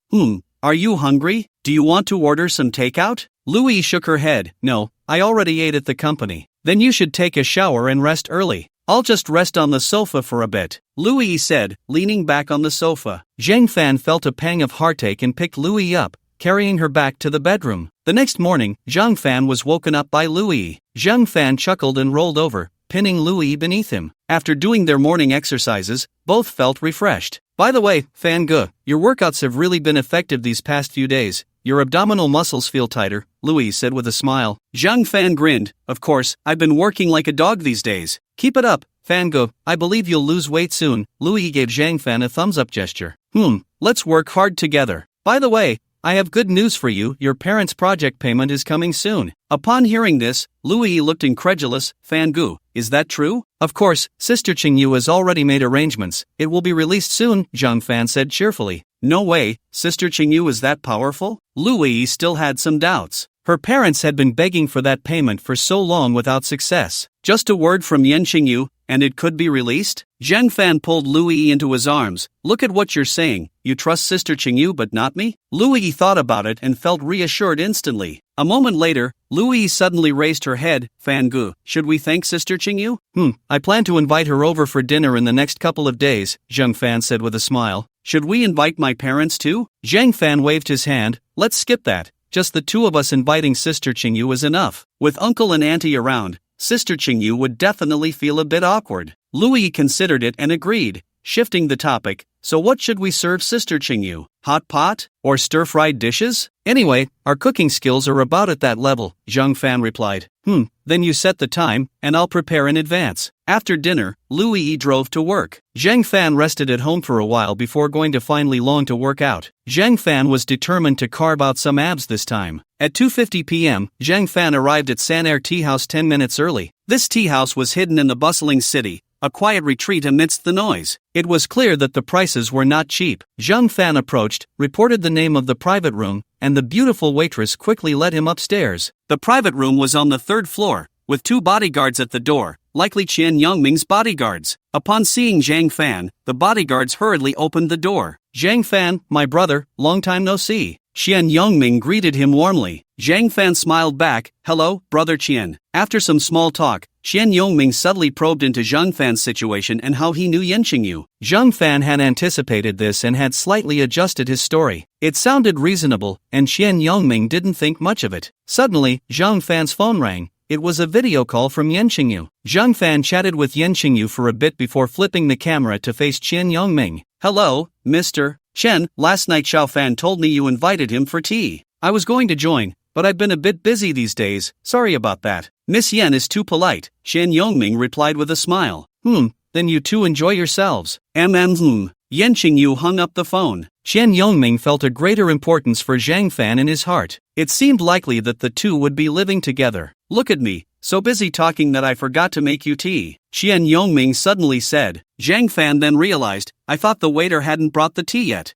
Speaker 1: Are you hungry? Do you want to order some takeout? Louis shook her head. No, I already ate at the company. Then you should take a shower and rest early. I'll just rest on the sofa for a bit, Louis said, leaning back on the sofa. Zhang Fan felt a pang of heartache and picked Louis up, carrying her back to the bedroom. The next morning, Zhang Fan was woken up by Louis. Zhang Fan chuckled and rolled over, pinning Louis beneath him. After doing their morning exercises, both felt refreshed. By the way, Fan Ge, your workouts have really been effective these past few days. Your abdominal muscles feel tighter, Louis said with a smile. Zhang Fan grinned. Of course, I've been working like a dog these days. Keep it up, Fan Ge. I believe you'll lose weight soon. Louis gave Zhang Fan a thumbs up gesture. Let's work hard together. By the way, I have good news for you. Your parents' project payment is coming soon. Upon hearing this, Louis looked incredulous. Fan Ge, is that true? Of course, Sister Qingyu has already made arrangements. It will be released soon, Zhang Fan said cheerfully. No way, Sister Qingyu is that powerful? Louis still had some doubts. Her parents had been begging for that payment for so long without success. Just a word from Yen Qingyu, and it could be released? Zhang Fan pulled Louis into his arms. Look at what you're saying. You trust Sister Qingyu but not me? Louis thought about it and felt reassured instantly. A moment later, Louis suddenly raised her head. Fan Ge, should we thank Sister Qingyu? I plan to invite her over for dinner in the next couple of days, Zhang Fan said with a smile. Should we invite my parents too? Zhang Fan waved his hand. Let's skip that. Just the two of us inviting Sister Qingyu is enough. With uncle and auntie around, Sister Qingyu would definitely feel a bit awkward. Louis considered it and agreed, shifting the topic. So what should we serve Sister Qingyu? Hot pot? Or stir-fried dishes? Anyway, our cooking skills are about at that level, Zhang Fan replied. Then you set the time, and I'll prepare in advance. After dinner, Louis drove to work. Zhang Fan rested at home for a while before going to finally long to work out. Zhang Fan was determined to carve out some abs this time. At 2:50 p.m., Zhang Fan arrived at San Air Tea House 10 minutes early. This tea house was hidden in the bustling city, a quiet retreat amidst the noise. It was clear that the prices were not cheap. Zhang Fan approached, reported the name of the private room, and the beautiful waitress quickly led him upstairs. The private room was on the third floor, with two bodyguards at the door, likely Qian Yongming's bodyguards. Upon seeing Zhang Fan, the bodyguards hurriedly opened the door. Zhang Fan, my brother, long time no see. Qian Yongming greeted him warmly. Zhang Fan smiled back. Hello, brother Qian. After some small talk, Qian Yongming subtly probed into Zhang Fan's situation and how he knew Yen Qingyu. Zhang Fan had anticipated this and had slightly adjusted his story. It sounded reasonable, and Qian Yongming didn't think much of it. Suddenly, Zhang Fan's phone rang. It was a video call from Yen Qingyu. Zhang Fan chatted with Yen Qingyu for a bit before flipping the camera to face Qian Yongming. Hello, Mr. Chen, last night Xiao Fan told me you invited him for tea. I was going to join, but I've been a bit busy these days, sorry about that. Miss Yen is too polite, Chen Yongming replied with a smile. Then you two enjoy yourselves. Yen Qingyu hung up the phone. Chen Yongming felt a greater importance for Zhang Fan in his heart. It seemed likely that the two would be living together. Look at me, so busy talking that I forgot to make you tea, Chen Yongming suddenly said. Zhang Fan then realized, I thought the waiter hadn't brought the tea yet.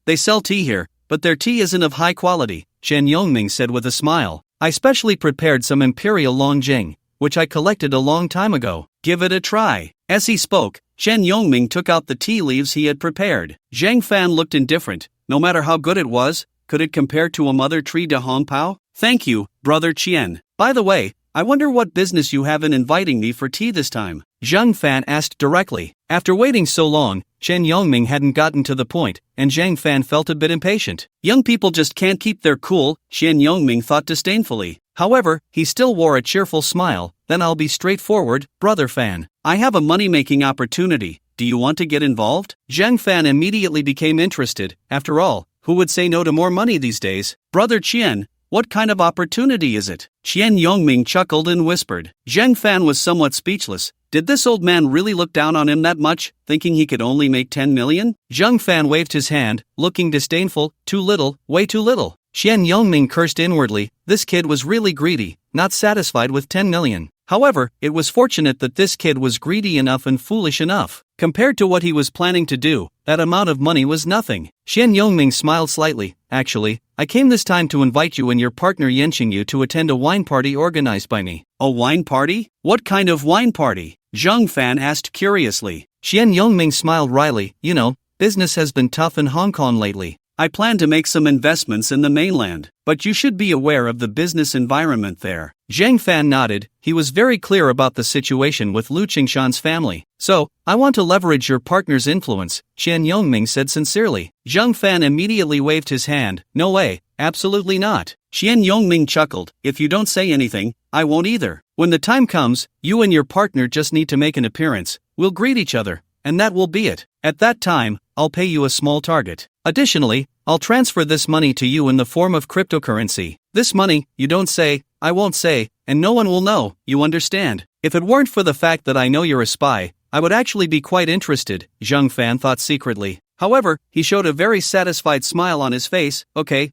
Speaker 1: They sell tea here, but their tea isn't of high quality, Chen Yongming said with a smile. I specially prepared some Imperial Longjing, which I collected a long time ago. Give it a try. As he spoke, Chen Yongming took out the tea leaves he had prepared. Zhang Fan looked indifferent. No matter how good it was, could it compare to a mother tree de Hongpao? Thank you, brother Qian. By the way, I wonder what business you have in inviting me for tea this time? Zhang Fan asked directly. After waiting so long, Chen Yongming hadn't gotten to the point, and Zhang Fan felt a bit impatient. Young people just can't keep their cool, Chen Yongming thought disdainfully. However, he still wore a cheerful smile. Then I'll be straightforward, brother Fan. I have a money-making opportunity. Do you want to get involved? Zhang Fan immediately became interested. After all, who would say no to more money these days? Brother Qian, what kind of opportunity is it? Chen Yongming chuckled and whispered. Zhang Fan was somewhat speechless. Did this old man really look down on him that much, thinking he could only make 10 million? Zhang Fan waved his hand, looking disdainful. Too little, way too little. Chen Yongming cursed inwardly. This kid was really greedy, not satisfied with 10 million. However, it was fortunate that this kid was greedy enough and foolish enough. Compared to what he was planning to do, that amount of money was nothing. Chen Yongming smiled slightly. Actually, I came this time to invite you and your partner Yen Qingyu to attend a wine party organized by me. A wine party? What kind of wine party? Zhang Fan asked curiously. Chen Yongming smiled wryly. You know, business has been tough in Hong Kong lately. I plan to make some investments in the mainland, but you should be aware of the business environment there. Zhang Fan nodded. He was very clear about the situation with Lu Qingshan's family. So, I want to leverage your partner's influence, Chen Yongming said sincerely. Zhang Fan immediately waved his hand. No way, absolutely not. Chen Yongming chuckled. If you don't say anything, I won't either. When the time comes, you and your partner just need to make an appearance. We'll greet each other, and that will be it. At that time, I'll pay you a small target. Additionally, I'll transfer this money to you in the form of cryptocurrency. This money, you don't say, I won't say, and no one will know, you understand? If it weren't for the fact that I know you're a spy, I would actually be quite interested, Zhang Fan thought secretly. However, he showed a very satisfied smile on his face. Okay,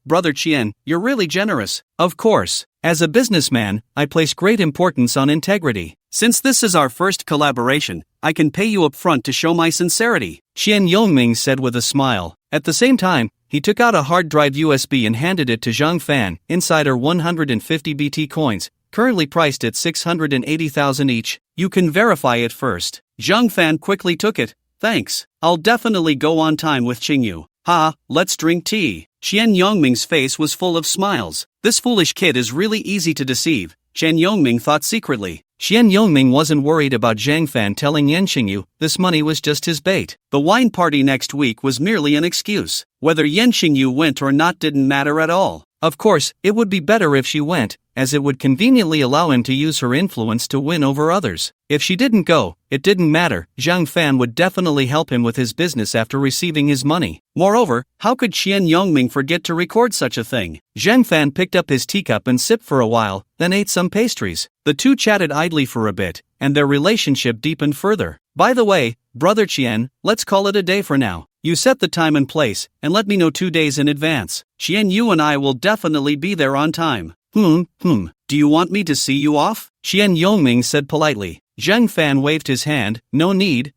Speaker 1: brother Qian, you're really generous. Of course. As a businessman, I place great importance on integrity. Since this is our first collaboration, I can pay you up front to show my sincerity, Chen Yongming said with a smile. At the same time, he took out a hard drive USB and handed it to Zhang Fan. Inside are 150 BT coins, currently priced at 680,000 each. You can verify it first. Zhang Fan quickly took it. Thanks. I'll definitely go on time with Qingyu. Let's drink tea. Chen Yongming's face was full of smiles. This foolish kid is really easy to deceive, Chen Yongming thought secretly. Chen Yongming wasn't worried about Zhang Fan telling Yen Qingyu this money was just his bait. The wine party next week was merely an excuse. Whether Yen Qingyu went or not didn't matter at all. Of course, it would be better if she went, as it would conveniently allow him to use her influence to win over others. If she didn't go, it didn't matter. Zhang Fan would definitely help him with his business after receiving his money. Moreover, how could Chen Yongming forget to record such a thing? Zhang Fan picked up his teacup and sipped for a while, then ate some pastries. The two chatted idly for a bit, and their relationship deepened further. By the way, brother Qian, let's call it a day for now. You set the time and place, and let me know 2 days in advance. Qian, you and I will definitely be there on time. Do you want me to see you off? Chen Yongming said politely. Zhang Fan waved his hand. No need.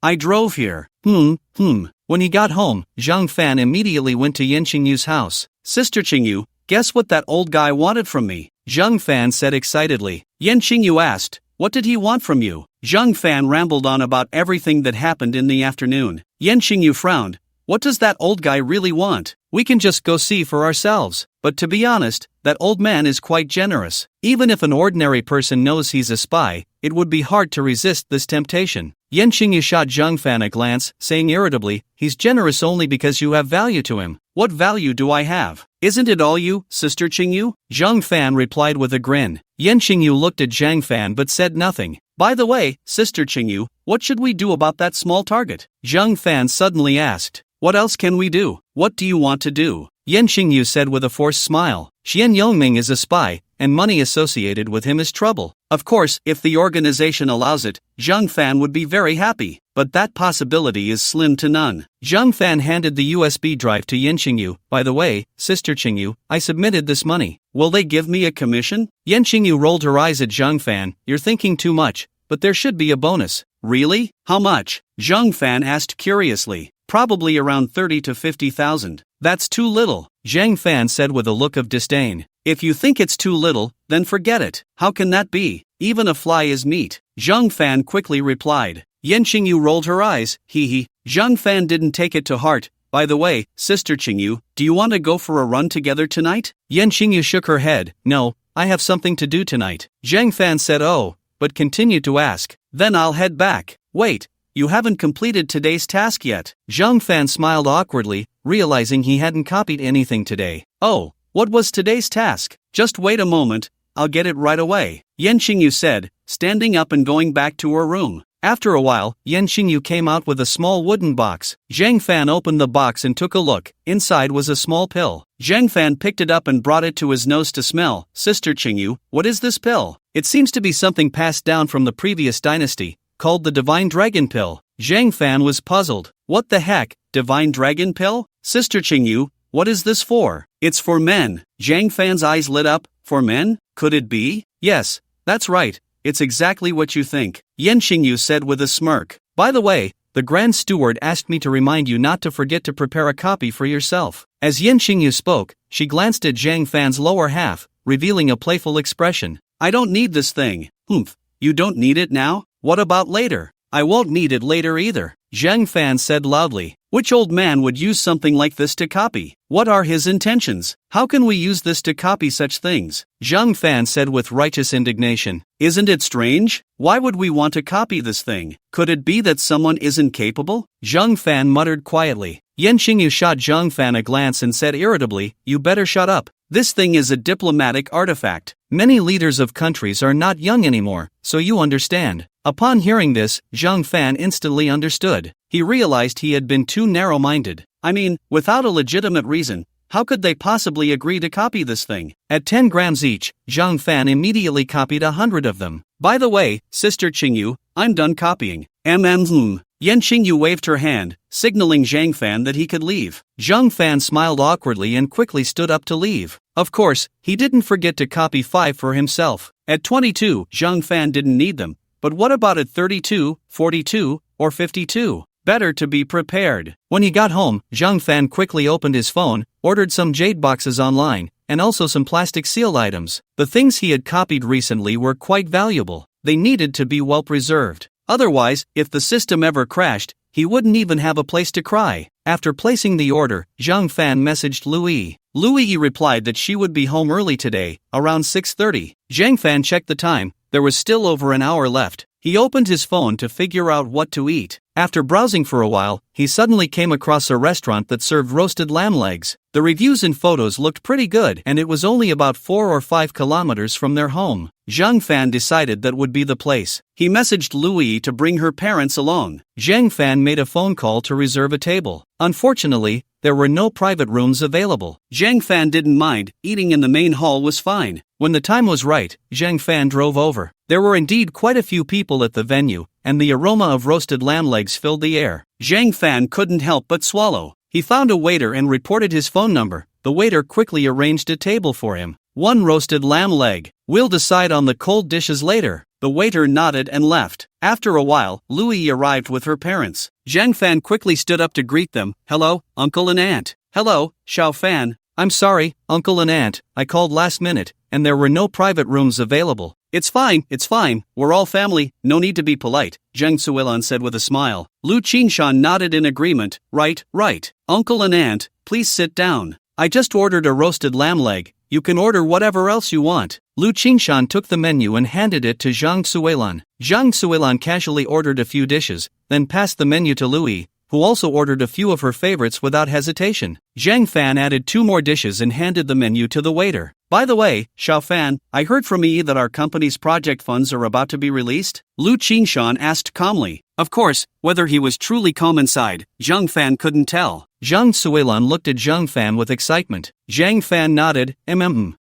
Speaker 1: I drove here. When he got home, Zhang Fan immediately went to Yen Qingyu's house. Sister Qingyu, guess what that old guy wanted from me? Zhang Fan said excitedly. Yen Qingyu asked, what did he want from you? Zhang Fan rambled on about everything that happened in the afternoon. Yen Qingyu frowned. What does that old guy really want? We can just go see for ourselves. But to be honest, that old man is quite generous. Even if an ordinary person knows he's a spy, it would be hard to resist this temptation. Yen Qingyu shot Zhang Fan a glance, saying irritably, he's generous only because you have value to him. What value do I have? Isn't it all you, Sister Qingyu? Zhang Fan replied with a grin. Yen Qingyu looked at Zhang Fan but said nothing. By the way, Sister Qingyu, what should we do about that small target? Zhang Fan suddenly asked. What else can we do? What do you want to do? Yen Xingyu said with a forced smile. Xian Yongming is a spy, and money associated with him is trouble. Of course, if the organization allows it, Zhang Fan would be very happy, but that possibility is slim to none. Zhang Fan handed the USB drive to Yen Xingyu. By the way, Sister Xingyu, I submitted this money. Will they give me a commission? Yen Xingyu rolled her eyes at Zhang Fan. You're thinking too much, but there should be a bonus. Really? How much? Zhang Fan asked curiously. Probably around 30 to 50,000. That's too little, Zhang Fan said with a look of disdain. If you think it's too little, then forget it. How can that be? Even a fly is meat. Zhang Fan quickly replied. Yen Xingyu rolled her eyes. Hee. Zhang Fan didn't take it to heart. By the way, Sister Xingyu, do you want to go for a run together tonight? Yen Xingyu shook her head. No, I have something to do tonight. Zhang Fan said oh, but continued to ask. Then I'll head back. Wait. You haven't completed today's task yet. Zhang Fan smiled awkwardly, realizing he hadn't copied anything today. Oh, what was today's task? Just wait a moment, I'll get it right away, Yen Xingyu said, standing up and going back to her room. After a while, Yen Xingyu came out with a small wooden box. Zhang Fan opened the box and took a look. Inside was a small pill. Zhang Fan picked it up and brought it to his nose to smell. Sister Xingyu, what is this pill? It seems to be something passed down from the previous dynasty, called the Divine Dragon Pill. Zhang Fan was puzzled. What the heck, Divine Dragon Pill? Sister Xingyu, what is this for? It's for men. Zhang Fan's eyes lit up. For men? Could it be? Yes, that's right. It's exactly what you think, Yen Xingyu said with a smirk. By the way, the Grand Steward asked me to remind you not to forget to prepare a copy for yourself. As Yen Xingyu spoke, she glanced at Zhang Fan's lower half, revealing a playful expression. I don't need this thing. Humph. You don't need it now? What about later? I won't need it later either, Zhang Fan said loudly. Which old man would use something like this to copy? What are his intentions? How can we use this to copy such things? Zhang Fan said with righteous indignation. Isn't it strange? Why would we want to copy this thing? Could it be that someone isn't capable? Zhang Fan muttered quietly. Yen Xingyu shot Zhang Fan a glance and said irritably, you better shut up. This thing is a diplomatic artifact. Many leaders of countries are not young anymore, so you understand. Upon hearing this, Zhang Fan instantly understood. He realized he had been too narrow-minded. I mean, without a legitimate reason, how could they possibly agree to copy this thing? At 10 grams each, Zhang Fan immediately copied 100 of them. By the way, Sister Xingyu, I'm done copying. Yen Xingyu waved her hand, signaling Zhang Fan that he could leave. Zhang Fan smiled awkwardly and quickly stood up to leave. Of course, he didn't forget to copy 5 for himself. At 22, Zhang Fan didn't need them. But what about at 32, 42, or 52? Better to be prepared. When he got home, Zhang Fan quickly opened his phone, ordered some jade boxes online, and also some plastic seal items. The things he had copied recently were quite valuable. They needed to be well preserved. Otherwise, if the system ever crashed, he wouldn't even have a place to cry. After placing the order, Zhang Fan messaged Lu Yi. Lu Yi replied that she would be home early today, around 6:30. Zhang Fan checked the time. There was still over an hour left. He opened his phone to figure out what to eat. After browsing for a while, he suddenly came across a restaurant that served roasted lamb legs. The reviews and photos looked pretty good, and it was only about 4 or 5 kilometers from their home. Zhang Fan decided that would be the place. He messaged Lu Yi to bring her parents along. Zhang Fan made a phone call to reserve a table. Unfortunately, there were no private rooms available. Zhang Fan didn't mind, eating in the main hall was fine. When the time was right, Zhang Fan drove over. There were indeed quite a few people at the venue, and the aroma of roasted lamb legs filled the air. Zhang Fan couldn't help but swallow. He found a waiter and reported his phone number. The waiter quickly arranged a table for him. 1 roasted lamb leg. We'll decide on the cold dishes later. The waiter nodded and left. After a while, Lu Yi arrived with her parents. Zhang Fan quickly stood up to greet them. Hello, uncle and aunt. Hello, Xiao Fan. I'm sorry, uncle and aunt, I called last minute, and there were no private rooms available. It's fine, we're all family, no need to be polite, Zhang Suilan said with a smile. Lu Qingshan nodded in agreement. Right. Uncle and aunt, please sit down. I just ordered a roasted lamb leg. You can order whatever else you want. Lu Qingshan took the menu and handed it to Zhang Suilan. Zhang Suilan casually ordered a few dishes, then passed the menu to Lu Yi, who also ordered a few of her favorites without hesitation. Zhang Fan added 2 more dishes and handed the menu to the waiter. By the way, Xiao Fan, I heard from Yi that our company's project funds are about to be released? Lu Qingshan asked calmly. Of course, whether he was truly calm inside, Zhang Fan couldn't tell. Zhang Suilan looked at Zhang Fan with excitement. Zhang Fan nodded,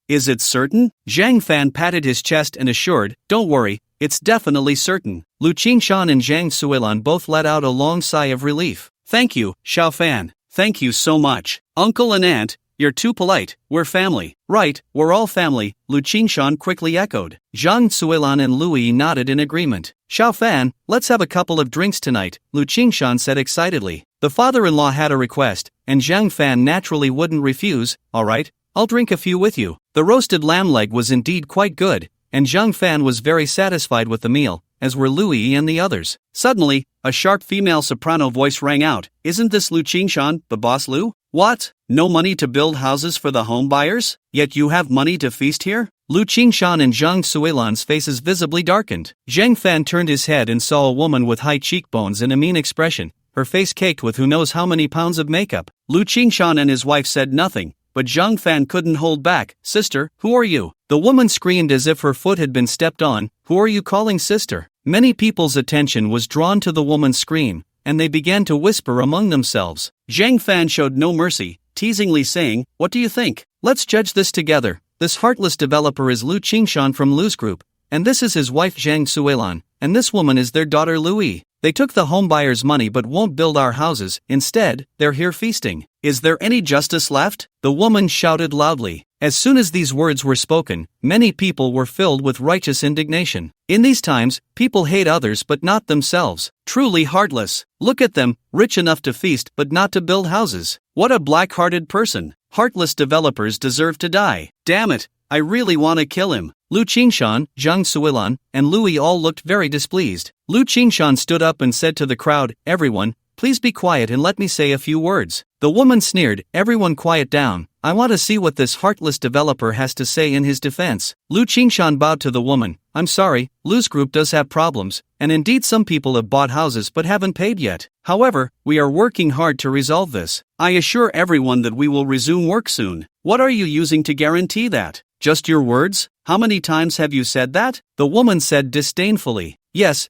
Speaker 1: Is it certain? Zhang Fan patted his chest and assured, don't worry, it's definitely certain. Lu Qingshan and Zhang Suilan both let out a long sigh of relief. Thank you, Xiao Fan. Thank you so much. Uncle and aunt, you're too polite, we're family. Right, we're all family, Lu Qingshan quickly echoed. Zhang Suilan and Lu Yi nodded in agreement. Xiao Fan, let's have a couple of drinks tonight, Lu Qingshan said excitedly. The father-in-law had a request, and Zhang Fan naturally wouldn't refuse. Alright, I'll drink a few with you. The roasted lamb leg was indeed quite good, and Zhang Fan was very satisfied with the meal, as were Lu Yi and the others. Suddenly, a sharp female soprano voice rang out. Isn't this Lu Qingshan, the boss Lu? What? No money to build houses for the home buyers? Yet you have money to feast here? Lu Qingshan and Zhang Suilan's faces visibly darkened. Zhang Fan turned his head and saw a woman with high cheekbones and a mean expression, her face caked with who knows how many pounds of makeup. Lu Qingshan and his wife said nothing, but Zhang Fan couldn't hold back. Sister, who are you? The woman screamed as if her foot had been stepped on. Who are you calling sister? Many people's attention was drawn to the woman's scream, and they began to whisper among themselves. Zhang Fan showed no mercy, teasingly saying, What do you think? Let's judge this together. This heartless developer is Lu Qingshan from Lu's group, and this is his wife Zhang Suilan, and this woman is their daughter Lu Yi. They took the homebuyers' money but won't build our houses. Instead, they're here feasting. Is there any justice left? The woman shouted loudly. As soon as these words were spoken, many people were filled with righteous indignation. In these times, people hate others but not themselves. Truly heartless. Look at them, rich enough to feast but not to build houses. What a black-hearted person. Heartless developers deserve to die. Damn it, I really want to kill him. Lu Qingshan, Zhang Suilan, and Lu Yi all looked very displeased. Lu Qingshan stood up and said to the crowd, Everyone, please be quiet and let me say a few words. The woman sneered, Everyone quiet down. I want to see what this heartless developer has to say in his defense. Lu Qingshan bowed to the woman. I'm sorry, Lu's group does have problems, and indeed some people have bought houses but haven't paid yet. However, we are working hard to resolve this. I assure everyone that we will resume work soon. What are you using to guarantee that? Just your words? How many times have you said that? The woman said disdainfully. Yes,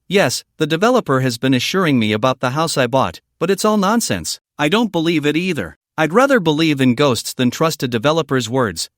Speaker 1: the developer has been assuring me about the house I bought, but it's all nonsense. I don't believe it either. I'd rather believe in ghosts than trust a developer's words.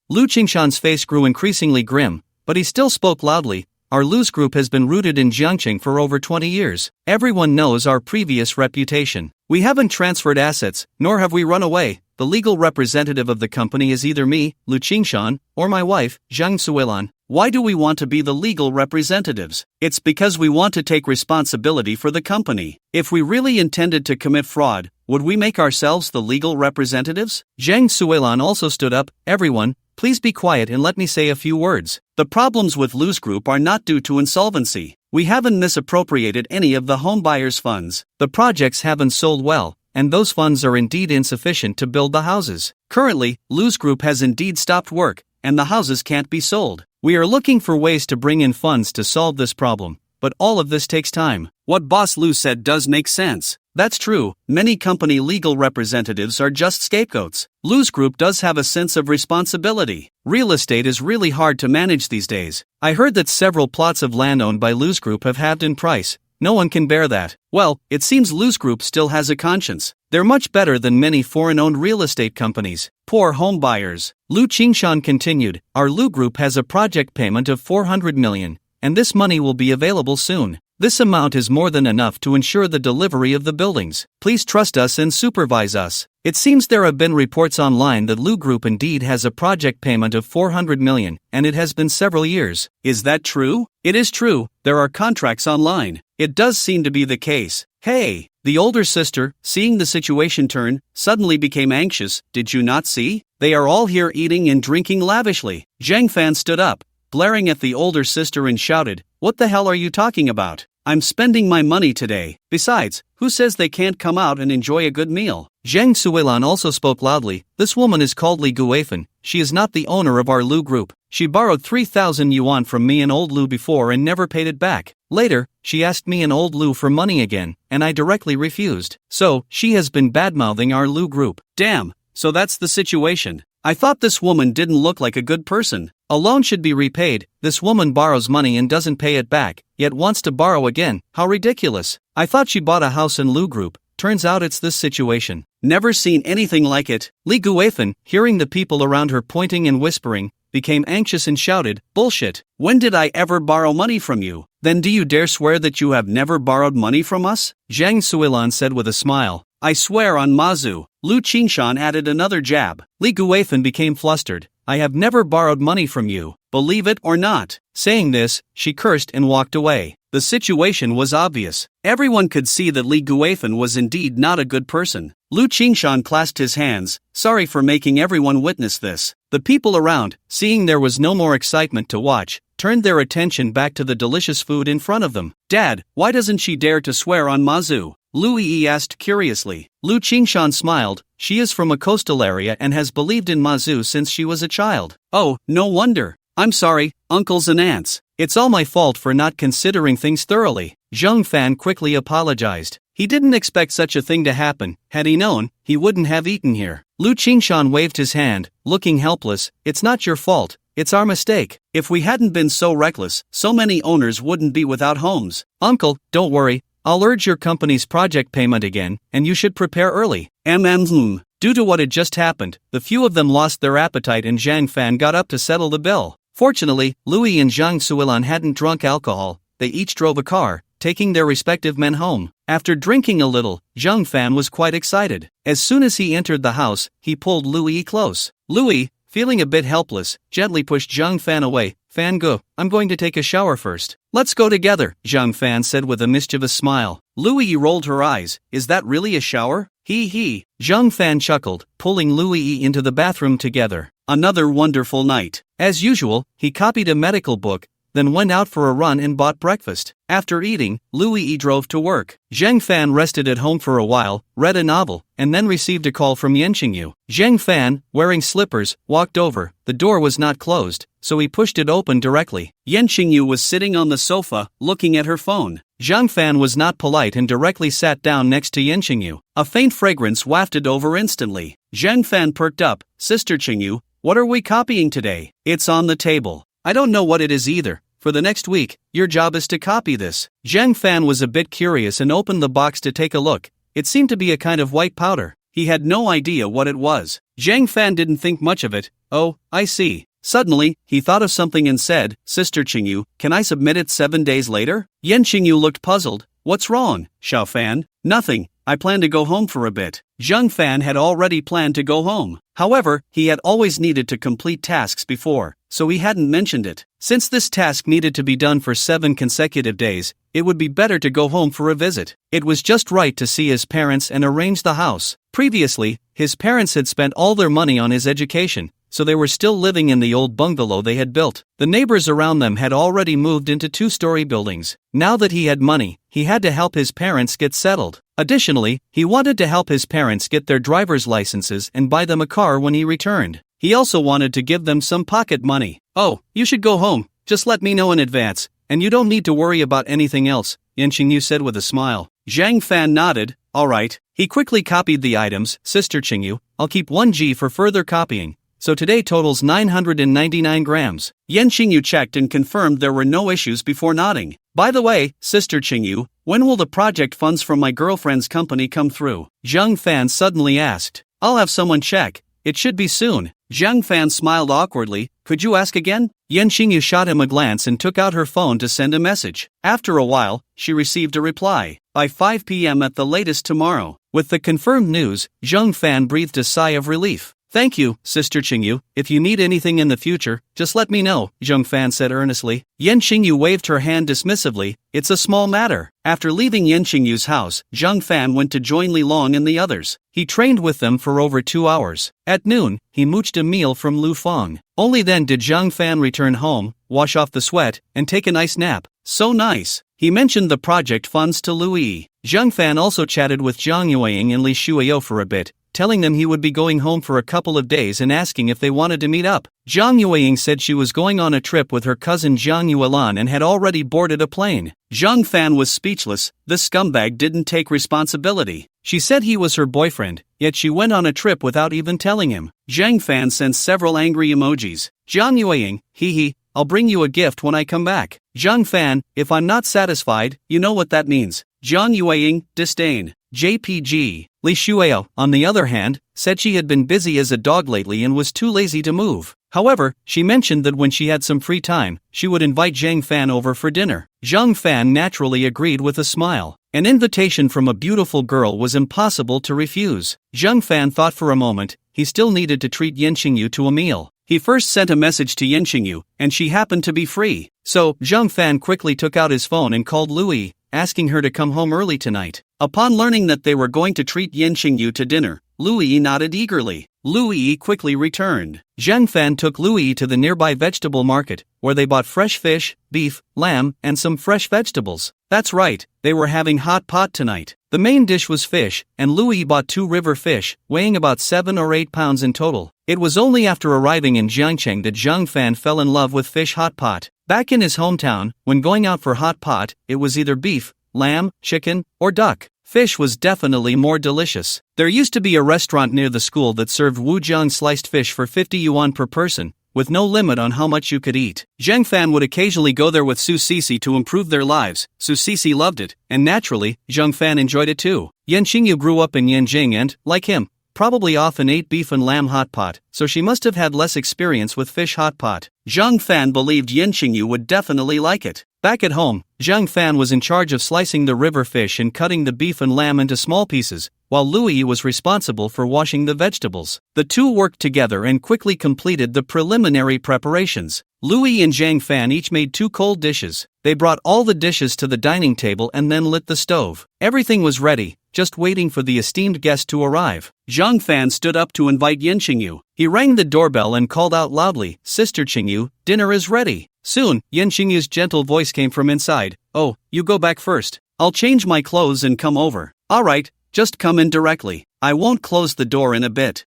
Speaker 1: Lu Qingshan's face grew increasingly grim, but he still spoke loudly. Our Lu's group has been rooted in Jiangqing for over 20 years. Everyone knows our previous reputation. We haven't transferred assets, nor have we run away. The legal representative of the company is either me, Lu Qingshan, or my wife, Zhang Suilan. Why do we want to be the legal representatives? It's because we want to take responsibility for the company. If we really intended to commit fraud, would we make ourselves the legal representatives? Zhang Suilan also stood up. Everyone, please be quiet and let me say a few words. The problems with Lu's group are not due to insolvency. We haven't misappropriated any of the homebuyers' funds. The projects haven't sold well, and those funds are indeed insufficient to build the houses. Currently, Lu's group has indeed stopped work, and the houses can't be sold. We are looking for ways to bring in funds to solve this problem, but all of this takes time. What Boss Lu said does make sense. That's true, many company legal representatives are just scapegoats. Lu's group does have a sense of responsibility. Real estate is really hard to manage these days. I heard that several plots of land owned by Lu's group have halved in price. No one can bear that. Well, it seems Lu's group still has a conscience. They're much better than many foreign-owned real estate companies. Poor home buyers. Lu Qingshan continued, Our Lu group has a project payment of 400 million, and this money will be available soon. This amount is more than enough to ensure the delivery of the buildings. Please trust us and supervise us. It seems there have been reports online that Lu Group indeed has a project payment of 400 million, and it has been several years. Is that true? It is true, there are contracts online. It does seem to be the case. Hey! The older sister, seeing the situation turn, suddenly became anxious. Did you not see? They are all here eating and drinking lavishly. Zhang Fan stood up, blaring at the older sister and shouted, What the hell are you talking about? I'm spending my money today. Besides, who says they can't come out and enjoy a good meal? Zhang Suilan also spoke loudly. This woman is called Li Guifan. She is not the owner of our Lu group. She borrowed 3,000 yuan from me and old Lu before and never paid it back. Later, she asked me and old Lu for money again, and I directly refused. So, she has been badmouthing our Lu group. Damn, so that's the situation. I thought this woman didn't look like a good person. A loan should be repaid. This woman borrows money and doesn't pay it back, yet wants to borrow again. How ridiculous. I thought she bought a house in Lu Group, turns out it's this situation. Never seen anything like it. Li Guifan, hearing the people around her pointing and whispering, became anxious and shouted, "Bullshit! When did I ever borrow money from you? Then do you dare swear that you have never borrowed money from us?" Zhang Suilan said with a smile. "I swear on Mazu." Lu Qingshan added another jab. Li Guifan became flustered. "I have never borrowed money from you, believe it or not." Saying this, she cursed and walked away. The situation was obvious. Everyone could see that Li Guifan was indeed not a good person. Lu Qingshan clasped his hands, sorry for making everyone witness this. The people around, seeing there was no more excitement to watch, turned their attention back to the delicious food in front of them. "Dad, why doesn't she dare to swear on Mazu?" Lu Yi asked curiously. Lu Qingshan smiled. "She is from a coastal area and has believed in Mazu since she was a child." "Oh, no wonder. I'm sorry, uncles and aunts. It's all my fault for not considering things thoroughly." Zhang Fan quickly apologized. He didn't expect such a thing to happen. Had he known, he wouldn't have eaten here. Lu Qingshan waved his hand, looking helpless. "It's not your fault. It's our mistake. If we hadn't been so reckless, so many owners wouldn't be without homes." "Uncle, don't worry. I'll urge your company's project payment again, and you should prepare early." Due to what had just happened, the few of them lost their appetite and Zhang Fan got up to settle the bill. Fortunately, Louis and Zhang Suilan hadn't drunk alcohol. They each drove a car, taking their respective men home. After drinking a little, Zhang Fan was quite excited. As soon as he entered the house, he pulled Louis close. Louis, feeling a bit helpless, gently pushed Zhang Fan away. "Fan, go, I'm going to take a shower first." "Let's go together," Zhang Fan said with a mischievous smile. Louis rolled her eyes. "Is that really a shower?" He. Zhang Fan chuckled, pulling Louis into the bathroom together. Another wonderful night. As usual, he copied a medical book, then went out for a run and bought breakfast. After eating, Louis drove to work. Zhang Fan rested at home for a while, read a novel, and then received a call from Yin Jing. Zhang Fan, wearing slippers, walked over. The door was not closed, so he pushed it open directly. Yin Jing was sitting on the sofa, looking at her phone. Zhang Fan was not polite and directly sat down next to Yin Jing. A faint fragrance wafted over instantly. Zhang Fan perked up. "Sister Qingyu, what are we copying today?" "It's on the table." "I don't know what it is either. For the next week, your job is to copy this." Zhang Fan was a bit curious and opened the box to take a look. It seemed to be a kind of white powder. He had no idea what it was. Zhang Fan didn't think much of it. "Oh, I see." Suddenly, he thought of something and said, "Sister Qingyu, can I submit it 7 days later?" Yin Qingyu looked puzzled. "What's wrong, Xiao Fan?" "Nothing. I plan to go home for a bit." Zhang Fan had already planned to go home. However, he had always needed to complete tasks before, so he hadn't mentioned it. Since this task needed to be done for 7 consecutive days, it would be better to go home for a visit. It was just right to see his parents and arrange the house. Previously, his parents had spent all their money on his education, so they were still living in the old bungalow they had built. The neighbors around them had already moved into 2-story buildings. Now that he had money, he had to help his parents get settled. Additionally, he wanted to help his parents get their driver's licenses and buy them a car when he returned. He also wanted to give them some pocket money. "Oh, you should go home, just let me know in advance, and you don't need to worry about anything else," Yin Qingyu said with a smile. Zhang Fan nodded. "Alright." He quickly copied the items. "Sister Qingyu, I'll keep 1G for further copying. So today totals 999 grams. Yin Qingyu checked and confirmed there were no issues before nodding. "By the way, Sister Qingyu, when will the project funds from my girlfriend's company come through?" Zhang Fan suddenly asked. "I'll have someone check. It should be soon." Zhang Fan smiled awkwardly. "Could you ask again?" Yin Qingyu shot him a glance and took out her phone to send a message. After a while, she received a reply. "By 5 p.m. at the latest tomorrow." With the confirmed news, Zhang Fan breathed a sigh of relief. "Thank you, Sister Qingyu. If you need anything in the future, just let me know," Zhang Fan said earnestly. Yin Qingyu waved her hand dismissively. "It's a small matter." After leaving Yin Qingyu's house, Zhang Fan went to join Li Long and the others. He trained with them for over 2 hours. At noon, he mooched a meal from Lu Feng. Only then did Zhang Fan return home, wash off the sweat, and take a nice nap. So nice. He mentioned the project funds to Louis. Zhang Fan also chatted with Zhang Yueying and Li Shuiyo for a bit, telling them he would be going home for a couple of days and asking if they wanted to meet up. Zhang Yueying said she was going on a trip with her cousin Zhang Yuelan and had already boarded a plane. Zhang Fan was speechless. This scumbag didn't take responsibility. She said he was her boyfriend, yet she went on a trip without even telling him. Zhang Fan sent several angry emojis. Zhang Yueying, hee, I'll bring you a gift when I come back. Zhang Fan, if I'm not satisfied, you know what that means. Zhang Yueying, disdain. JPG. Li Shuao, on the other hand, said she had been busy as a dog lately and was too lazy to move. However, she mentioned that when she had some free time, she would invite Zhang Fan over for dinner. Zhang Fan naturally agreed with a smile. An invitation from a beautiful girl was impossible to refuse. Zhang Fan thought for a moment. He still needed to treat Yin Qingyu to a meal. He first sent a message to Yin Qingyu, and she happened to be free. So, Zhang Fan quickly took out his phone and called Lui, asking her to come home early tonight. Upon learning that they were going to treat Yin Qingyu to dinner, Lui nodded eagerly. Lui quickly returned. Zhang Fan took Lui to the nearby vegetable market, where they bought fresh fish, beef, lamb, and some fresh vegetables. That's right, they were having hot pot tonight. The main dish was fish, and Lui bought 2 river fish, weighing about 7 or 8 pounds in total. It was only after arriving in Jiangcheng that Zhang Fan fell in love with fish hot pot. Back in his hometown, when going out for hot pot, it was either beef, lamb, chicken, or duck. Fish was definitely more delicious. There used to be a restaurant near the school that served Wujiang sliced fish for 50 yuan per person, with no limit on how much you could eat. Zhang Fan would occasionally go there with Su Sisi to improve their lives. Su Sisi loved it, and naturally, Zhang Fan enjoyed it too. Yin Qingyu grew up in Yin Jing and, like him, probably often ate beef and lamb hot pot, so she must have had less experience with fish hot pot. Zhang Fan believed Yin Qingyu would definitely like it. Back at home, Zhang Fan was in charge of slicing the river fish and cutting the beef and lamb into small pieces, while Lui was responsible for washing the vegetables. The two worked together and quickly completed the preliminary preparations. Lui and Zhang Fan each made 2 cold dishes. They brought all the dishes to the dining table and then lit the stove. Everything was ready, just waiting for the esteemed guest to arrive. Zhang Fan stood up to invite Yin Qingyu. He rang the doorbell and called out loudly, "Sister Qingyu, dinner is ready." Soon, Yin Qingyu's gentle voice came from inside. "Oh, you go back first. I'll change my clothes and come over." "Alright, just come in directly. I won't close the door in a bit."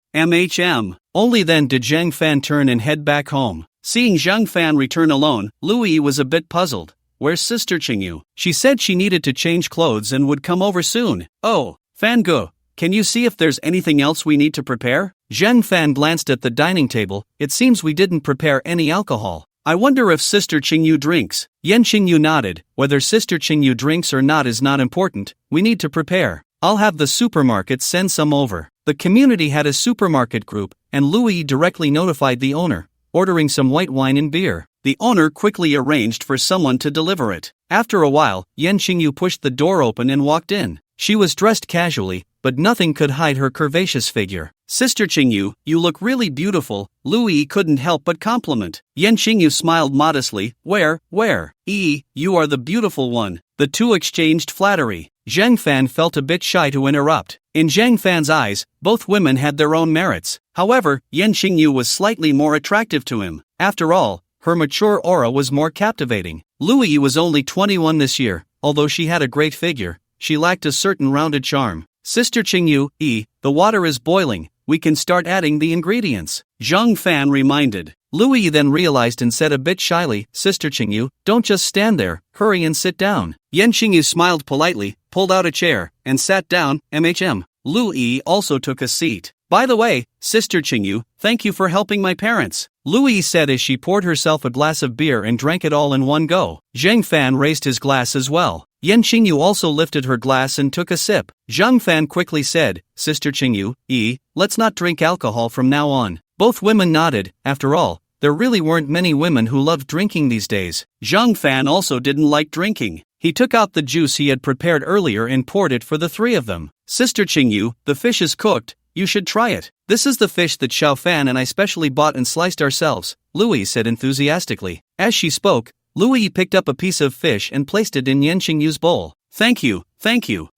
Speaker 1: Only then did Zhang Fan turn and head back home. Seeing Zhang Fan return alone, Lui was a bit puzzled. "Where's Sister Qingyu?" She said she needed to change clothes and would come over soon. "Oh, Fan Ge, can you see if there's anything else we need to prepare?" Zhang Fan glanced at the dining table. "It seems we didn't prepare any alcohol. I wonder if Sister Qingyu drinks." Yin Qingyu nodded. "Whether Sister Qingyu drinks or not is not important. We need to prepare. I'll have the supermarket send some over." The community had a supermarket group, and Lui directly notified the owner, ordering some white wine and beer. The owner quickly arranged for someone to deliver it. After a while, Yin Qingyu pushed the door open and walked in. She was dressed casually, but nothing could hide her curvaceous figure. "Sister Qingyu, you look really beautiful," Lui couldn't help but compliment. Yin Qingyu smiled modestly. Where? You are the beautiful one." The two exchanged flattery. Zhang Fan felt a bit shy to interrupt. In Zhang Fan's eyes, both women had their own merits. However, Yin Qingyu was slightly more attractive to him. After all, her mature aura was more captivating. Lui was only 21 this year. Although she had a great figure, she lacked a certain rounded charm. "Sister Qingyu, the water is boiling. We can start adding the ingredients," Zhang Fan reminded. Lui then realized and said a bit shyly, "Sister Qingyu, don't just stand there, hurry and sit down." Yin Qingyu smiled politely, pulled out a chair, and sat down. Lui also took a seat. "By the way, Sister Qingyu, thank you for helping my parents," Lui said as she poured herself a glass of beer and drank it all in one go. Zhang Fan raised his glass as well. Yin Qingyu also lifted her glass and took a sip. Zhang Fan quickly said, "Sister Qingyu, let's not drink alcohol from now on." Both women nodded. After all, there really weren't many women who loved drinking these days. Zhang Fan also didn't like drinking. He took out the juice he had prepared earlier and poured it for the 3 of them. "Sister Qingyu, the fish is cooked. You should try it. This is the fish that Xiao Fan and I specially bought and sliced ourselves," Lui said enthusiastically. As she spoke, Lui picked up a piece of fish and placed it in Yin Qingyu's bowl. Thank you.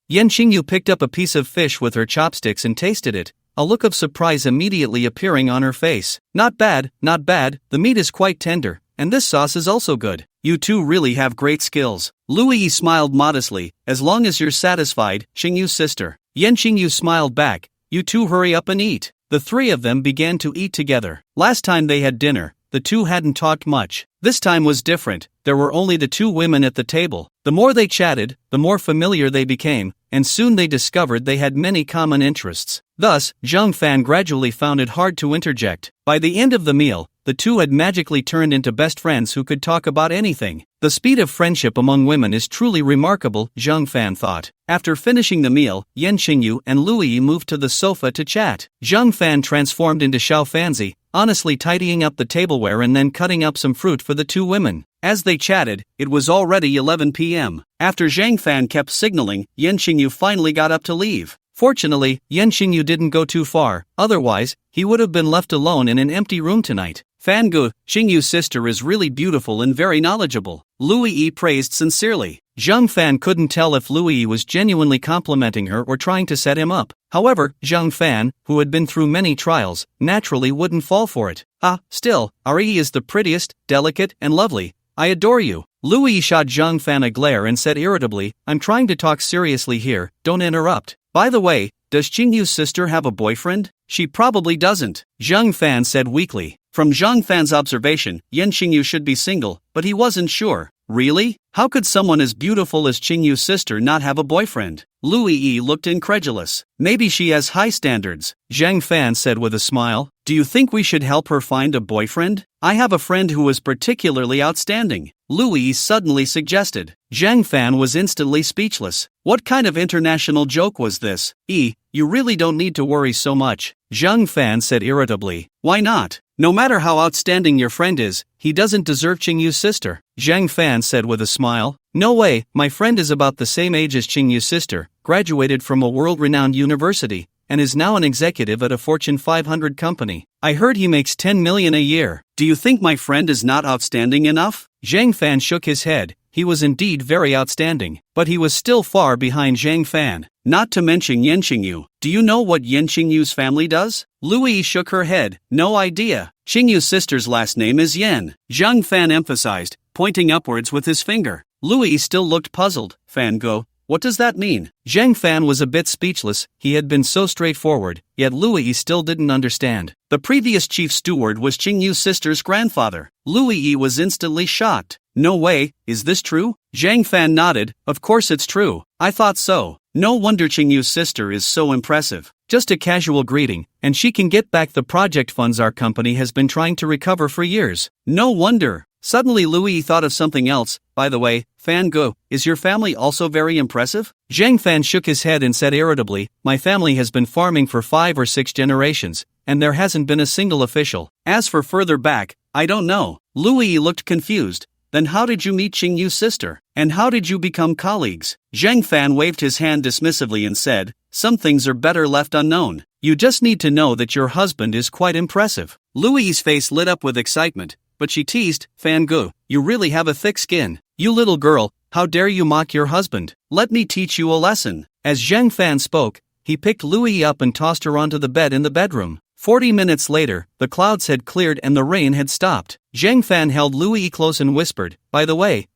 Speaker 1: Yin Qingyu picked up a piece of fish with her chopsticks and tasted it, a look of surprise immediately appearing on her face. Not bad. The meat is quite tender, and this sauce is also good. You two really have great skills." Lui smiled modestly. "As long as you're satisfied, Qingyu's sister." Yin Qingyu smiled back. "You two hurry up and eat." The 3 of them began to eat together. Last time they had dinner, the two hadn't talked much. This time was different. There were only the 2 women at the table. The more they chatted, the more familiar they became, and soon they discovered they had many common interests. Thus, Zhang Fan gradually found it hard to interject. By the end of the meal, the two had magically turned into best friends who could talk about anything. The speed of friendship among women is truly remarkable, Zhang Fan thought. After finishing the meal, Yan Qingyu and Lu Yi moved to the sofa to chat. Zhang Fan transformed into Xiao Fanzi, honestly tidying up the tableware and then cutting up some fruit for the two women. As they chatted, it was already 11 p.m. After Zhang Fan kept signaling, Yan Qingyu finally got up to leave. Fortunately, Yan Qingyu didn't go too far, otherwise, he would have been left alone in an empty room tonight. Fangu, Qingyu's sister is really beautiful and very knowledgeable, Lu Yi praised sincerely. Zhang Fan couldn't tell if Lu Yi was genuinely complimenting her or trying to set him up. However, Zhang Fan, who had been through many trials, naturally wouldn't fall for it. Still, Ari is the prettiest, delicate, and lovely. I adore you. Lu Yi shot Zhang Fan a glare and said irritably, I'm trying to talk seriously here, don't interrupt. By the way, does Qingyu's sister have a boyfriend? She probably doesn't, Zhang Fan said weakly. From Zhang Fan's observation, Yan Qingyu should be single, but he wasn't sure. Really? How could someone as beautiful as Qingyu's sister not have a boyfriend? Lu Yi looked incredulous. Maybe she has high standards, Zhang Fan said with a smile. Do you think we should help her find a boyfriend? I have a friend who is particularly outstanding, Lu Yi suddenly suggested. Zhang Fan was instantly speechless. What kind of international joke was this? You really don't need to worry so much, Zhang Fan said irritably. Why not? No matter how outstanding your friend is, he doesn't deserve Qingyu's sister, Zhang Fan said with a smile. No way, my friend is about the same age as Qingyu's sister, graduated from a world-renowned university, and is now an executive at a Fortune 500 company. I heard he makes 10 million a year. Do you think my friend is not outstanding enough? Zhang Fan shook his head. He was indeed very outstanding, but he was still far behind Zhang Fan. Not to mention Yan Qingyu. Do you know what Yan Qingyu's family does? Lu Yi shook her head. No idea. Qingyu's sister's last name is Yan, Zhang Fan emphasized, pointing upwards with his finger. Lu Yi still looked puzzled. Fango, what does that mean? Zhang Fan was a bit speechless. He had been so straightforward, yet Lu Yi still didn't understand. The previous chief steward was Qingyu's sister's grandfather. Lu Yi was instantly shocked. No way, is this true? Zhang Fan nodded. Of course it's true. I thought so. No wonder Qingyu's sister is so impressive. Just a casual greeting, and she can get back the project funds our company has been trying to recover for years. No wonder. Suddenly Lu Yi thought of something else. By the way, Fan Go, is your family also very impressive? Zhang Fan shook his head and said irritably, my family has been farming for 5 or 6 generations, and there hasn't been a single official. As for further back, I don't know. Lu Yi looked confused. Then how did you meet Qingyu's sister? And how did you become colleagues? Zhang Fan waved his hand dismissively and said, some things are better left unknown. You just need to know that your husband is quite impressive. Lu Yi's face lit up with excitement, but she teased, Fan Gu, you really have a thick skin. You little girl, how dare you mock your husband? Let me teach you a lesson. As Zhang Fan spoke, he picked Lu Yi up and tossed her onto the bed in the bedroom. 40 minutes later, the clouds had cleared and the rain had stopped. Zhang Fan held Lu Yi close and whispered, by the way,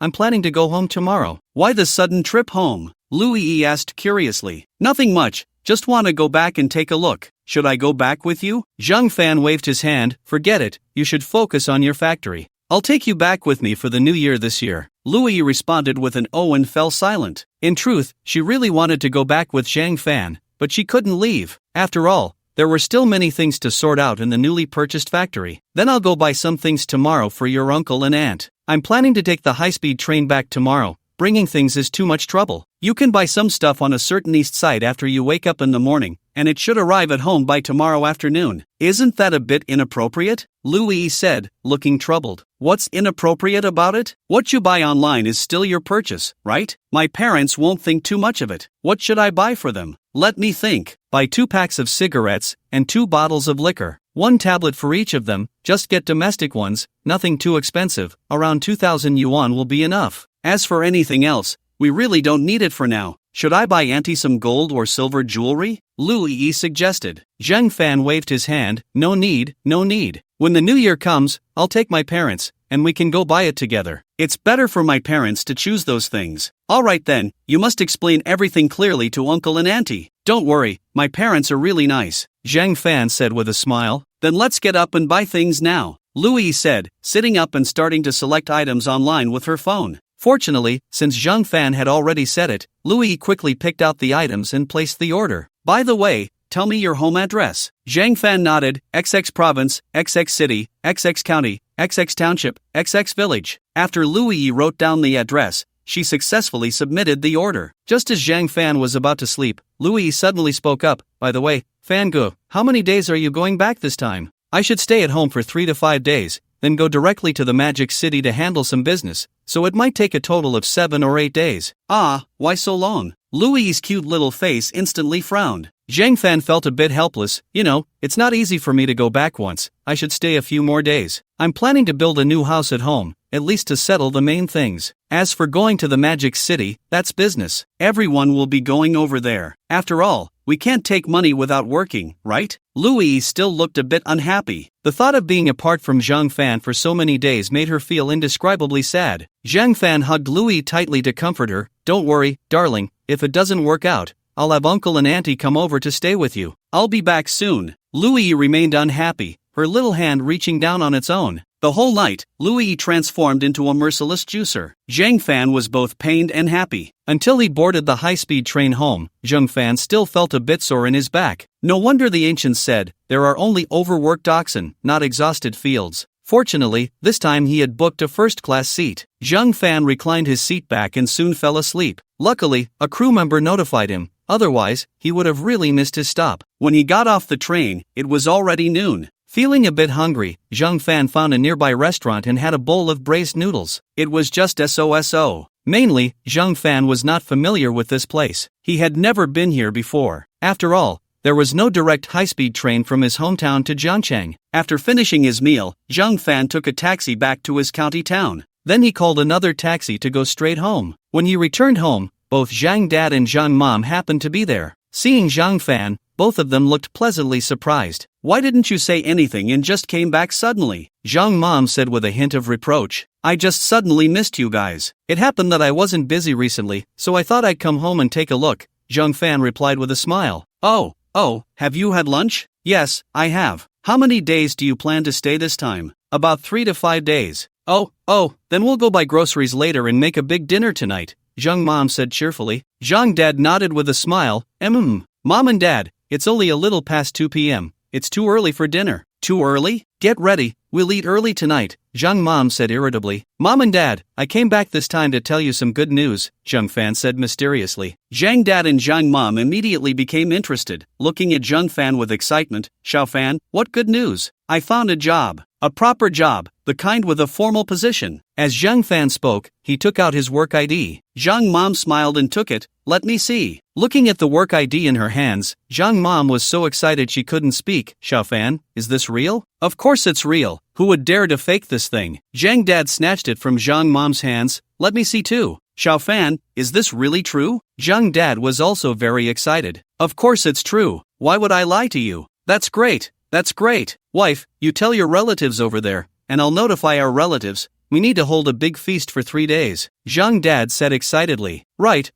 Speaker 1: I'm planning to go home tomorrow. Why the sudden trip home? Lu Yi asked curiously. Nothing much, just want to go back and take a look. Should I go back with you? Zhang Fan waved his hand. Forget it, you should focus on your factory. I'll take you back with me for the new year this year. Lu Yi responded with an oh and fell silent. In truth, she really wanted to go back with Zhang Fan, but she couldn't leave. After all, there were still many things to sort out in the newly purchased factory. Then I'll go buy some things tomorrow for your uncle and aunt. I'm planning to take the high-speed train back tomorrow. Bringing things is too much trouble. You can buy some stuff on a certain east side after you wake up in the morning, and it should arrive at home by tomorrow afternoon. Isn't that a bit inappropriate? Lu Yi said, looking troubled. What's inappropriate about it? What you buy online is still your purchase, right? My parents won't think too much of it. What should I buy for them? Let me think. Buy 2 packs of cigarettes and 2 bottles of liquor. 1 tablet for each of them. Just get domestic ones, nothing too expensive. Around 2,000 yuan will be enough. As for anything else, we really don't need it for now. Should I buy Auntie some gold or silver jewelry? Lu Yi suggested. Zhang Fan waved his hand. No need, no need. When the new year comes, I'll take my parents, and we can go buy it together. It's better for my parents to choose those things. Alright then, you must explain everything clearly to uncle and auntie. Don't worry, my parents are really nice, Zhang Fan said with a smile. Then let's get up and buy things now, Lu Yi said, sitting up and starting to select items online with her phone. Fortunately, since Zhang Fan had already said it, Lu Yi quickly picked out the items and placed the order. By the way, tell me your home address. Zhang Fan nodded, XX province, XX city, XX county, XX township, XX village. After Lu Yi wrote down the address, she successfully submitted the order. Just as Zhang Fan was about to sleep, Lu Yi suddenly spoke up, by the way, Fangu, how many days are you going back this time? I should stay at home for 3 to 5 days, then go directly to the Magic City to handle some business, so it might take a total of 7 or 8 days. Ah, why so long? Lu Yi's cute little face instantly frowned. Zhang Fan felt a bit helpless. It's not easy for me to go back once. I should stay a few more days. I'm planning to build a new house at home, at least to settle the main things. As for going to the Magic City, that's business. Everyone will be going over there. After all, we can't take money without working, right? Lu Yi still looked a bit unhappy. The thought of being apart from Zhang Fan for so many days made her feel indescribably sad. Zhang Fan hugged Lu Yi tightly to comfort her. Don't worry, darling, if it doesn't work out, I'll have uncle and auntie come over to stay with you. I'll be back soon. Lu Yi remained unhappy, her little hand reaching down on its own. The whole night, Lu Yi transformed into a merciless juicer. Zhang Fan was both pained and happy. Until he boarded the high-speed train home, Zhang Fan still felt a bit sore in his back. No wonder the ancients said, there are only overworked oxen, not exhausted fields. Fortunately, this time he had booked a first-class seat. Zhang Fan reclined his seat back and soon fell asleep. Luckily, a crew member notified him. Otherwise, he would have really missed his stop. When he got off the train, it was already noon. Feeling a bit hungry, Zhang Fan found a nearby restaurant and had a bowl of braised noodles. It was just so. Mainly, Zhang Fan was not familiar with this place. He had never been here before. After all, there was no direct high-speed train from his hometown to Jiangcheng. After finishing his meal, Zhang Fan took a taxi back to his county town. Then he called another taxi to go straight home. When he returned home, both Zhang Dad and Zhang Mom happened to be there. Seeing Zhang Fan, both of them looked pleasantly surprised. Why didn't you say anything and just came back suddenly? Zhang Mom said with a hint of reproach. I just suddenly missed you guys. It happened that I wasn't busy recently, so I thought I'd come home and take a look. Zhang Fan replied with a smile. Oh, have you had lunch? Yes, I have. How many days do you plan to stay this time? About 3 to 5 days. Oh, then we'll go buy groceries later and make a big dinner tonight, Zhang Mom said cheerfully. Zhang Dad nodded with a smile. Mom and Dad, it's only a little past 2 p.m. It's too early for dinner. Too early? Get ready, we'll eat early tonight, Zhang Mom said irritably. Mom and Dad, I came back this time to tell you some good news, Zhang Fan said mysteriously. Zhang Dad and Zhang Mom immediately became interested, looking at Zhang Fan with excitement. Xiao Fan, what good news? I found a job. A proper job, the kind with a formal position. As Zhang Fan spoke, he took out his work ID. Zhang Mom smiled and took it. Let me see. Looking at the work ID in her hands, Zhang Mom was so excited she couldn't speak. Xiao Fan, is this real? Of course it's real. Who would dare to fake this thing? Zhang Dad snatched it from Zhang Mom's hands. Let me see too. Xiao Fan, is this really true? Zhang Dad was also very excited. Of course it's true. Why would I lie to you? That's great. Wife, you tell your relatives over there, and I'll notify our relatives. We need to hold a big feast for 3 days, Zhang Dad said excitedly. Right,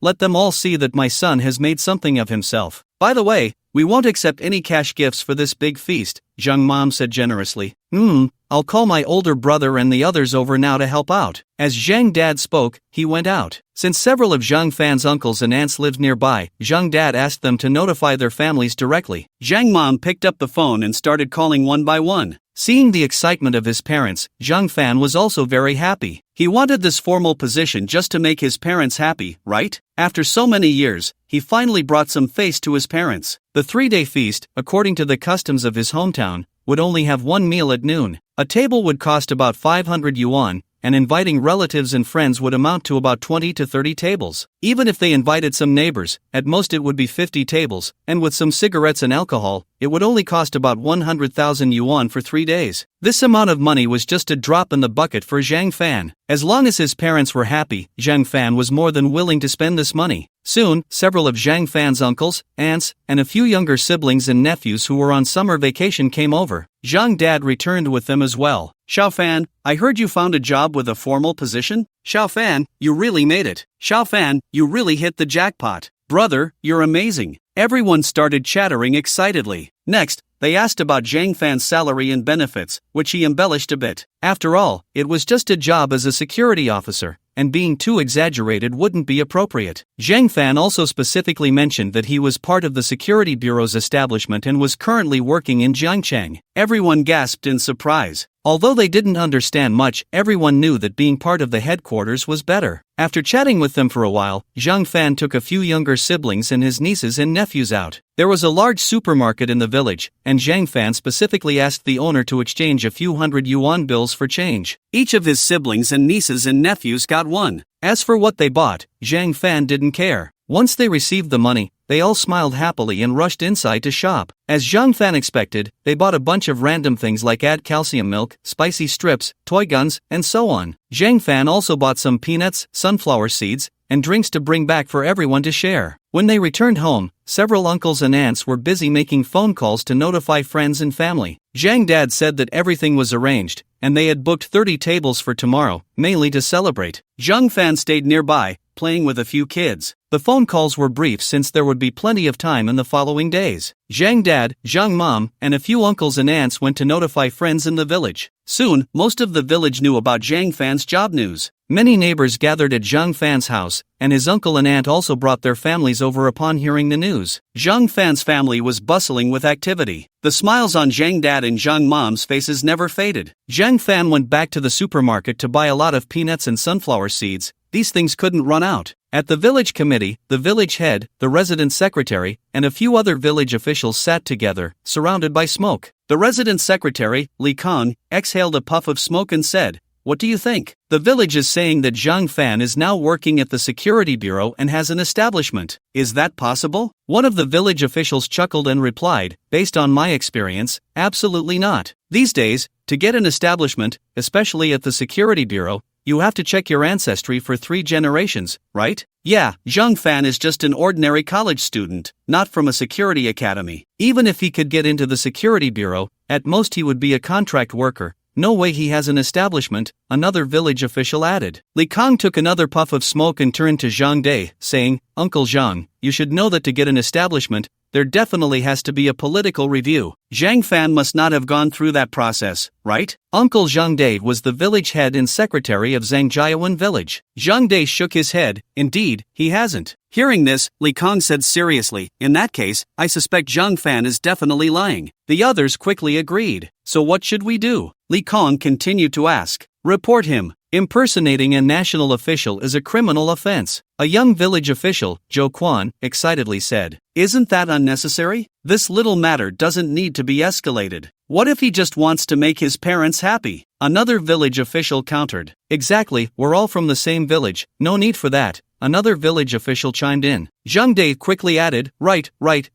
Speaker 1: let them all see that my son has made something of himself. By the way, we won't accept any cash gifts for this big feast, Zhang Mom said generously. I'll call my older brother and the others over now to help out. As Zhang Dad spoke, he went out. Since several of Zhang Fan's uncles and aunts lived nearby, Zhang Dad asked them to notify their families directly. Zhang Mom picked up the phone and started calling one by one. Seeing the excitement of his parents, Zhang Fan was also very happy. He wanted this formal position just to make his parents happy, right? After so many years, he finally brought some face to his parents. The 3-day feast, according to the customs of his hometown, would only have one meal at noon. A table would cost about 500 yuan, and inviting relatives and friends would amount to about 20 to 30 tables. Even if they invited some neighbors, at most it would be 50 tables, and with some cigarettes and alcohol, it would only cost about 100,000 yuan for 3 days. This amount of money was just a drop in the bucket for Zhang Fan. As long as his parents were happy, Zhang Fan was more than willing to spend this money. Soon, several of Zhang Fan's uncles, aunts, and a few younger siblings and nephews who were on summer vacation came over. Zhang Dad returned with them as well. Xiao Fan, I heard you found a job with a formal position? Xiao Fan, you really made it. Xiao Fan, you really hit the jackpot. Brother, you're amazing. Everyone started chattering excitedly. Next, they asked about Zhang Fan's salary and benefits, which he embellished a bit. After all, it was just a job as a security officer. and being too exaggerated wouldn't be appropriate. Zhang Fan also specifically mentioned that he was part of the Security Bureau's establishment and was currently working in Jiangcheng. Everyone gasped in surprise. Although they didn't understand much, everyone knew that being part of the headquarters was better. After chatting with them for a while, Zhang Fan took a few younger siblings and his nieces and nephews out. There was a large supermarket in the village, and Zhang Fan specifically asked the owner to exchange a few hundred yuan bills for change. Each of his siblings and nieces and nephews got one. As for what they bought, Zhang Fan didn't care. Once they received the money, they all smiled happily and rushed inside to shop. As Zhang Fan expected, they bought a bunch of random things like add calcium milk, spicy strips, toy guns, and so on. Zhang Fan also bought some peanuts, sunflower seeds, and drinks to bring back for everyone to share. When they returned home, several uncles and aunts were busy making phone calls to notify friends and family. Zhang Dad said that everything was arranged, and they had booked 30 tables for tomorrow, mainly to celebrate. Zhang Fan stayed nearby, playing with a few kids. The phone calls were brief since there would be plenty of time in the following days. Zhang Dad, Zhang Mom, and a few uncles and aunts went to notify friends in the village. Soon, most of the village knew about Zhang Fan's job news. Many neighbors gathered at Zhang Fan's house, and his uncle and aunt also brought their families over upon hearing the news. Zhang Fan's family was bustling with activity. The smiles on Zhang Dad and Zhang Mom's faces never faded. Zhang Fan went back to the supermarket to buy a lot of peanuts and sunflower seeds. These things couldn't run out. At the village committee, the village head, the resident secretary, and a few other village officials sat together, surrounded by smoke. The resident secretary, Li Kong, exhaled a puff of smoke and said, "What do you think? The village is saying that Zhang Fan is now working at the Security Bureau and has an establishment. Is that possible?" One of the village officials chuckled and replied, "Based on my experience, absolutely not. These days, to get an establishment, especially at the Security Bureau, you have to check your ancestry for 3 generations, right? Yeah, Zhang Fan is just an ordinary college student, not from a security academy. Even if he could get into the Security Bureau, at most he would be a contract worker. No way he has an establishment," another village official added. Li Kong took another puff of smoke and turned to Zhang Dai, saying, "Uncle Zhang, you should know that to get an establishment, there definitely has to be a political review. Zhang Fan must not have gone through that process, right?" Uncle Zhang Dai was the village head and secretary of Zhangjiawan village. Zhang Dai shook his head. Indeed, he hasn't. Hearing this, Li Kong said seriously, "In that case, I suspect Zhang Fan is definitely lying." The others quickly agreed. "So what should we do?" Li Kong continued to ask. "Report him. Impersonating a national official is a criminal offense." A young village official, Zhou Quan, excitedly said. "Isn't that unnecessary? This little matter doesn't need to be escalated. What if he just wants to make his parents happy?" Another village official countered. "Exactly, we're all from the same village, no need for that." Another village official chimed in. Zhang Dai quickly added, Right,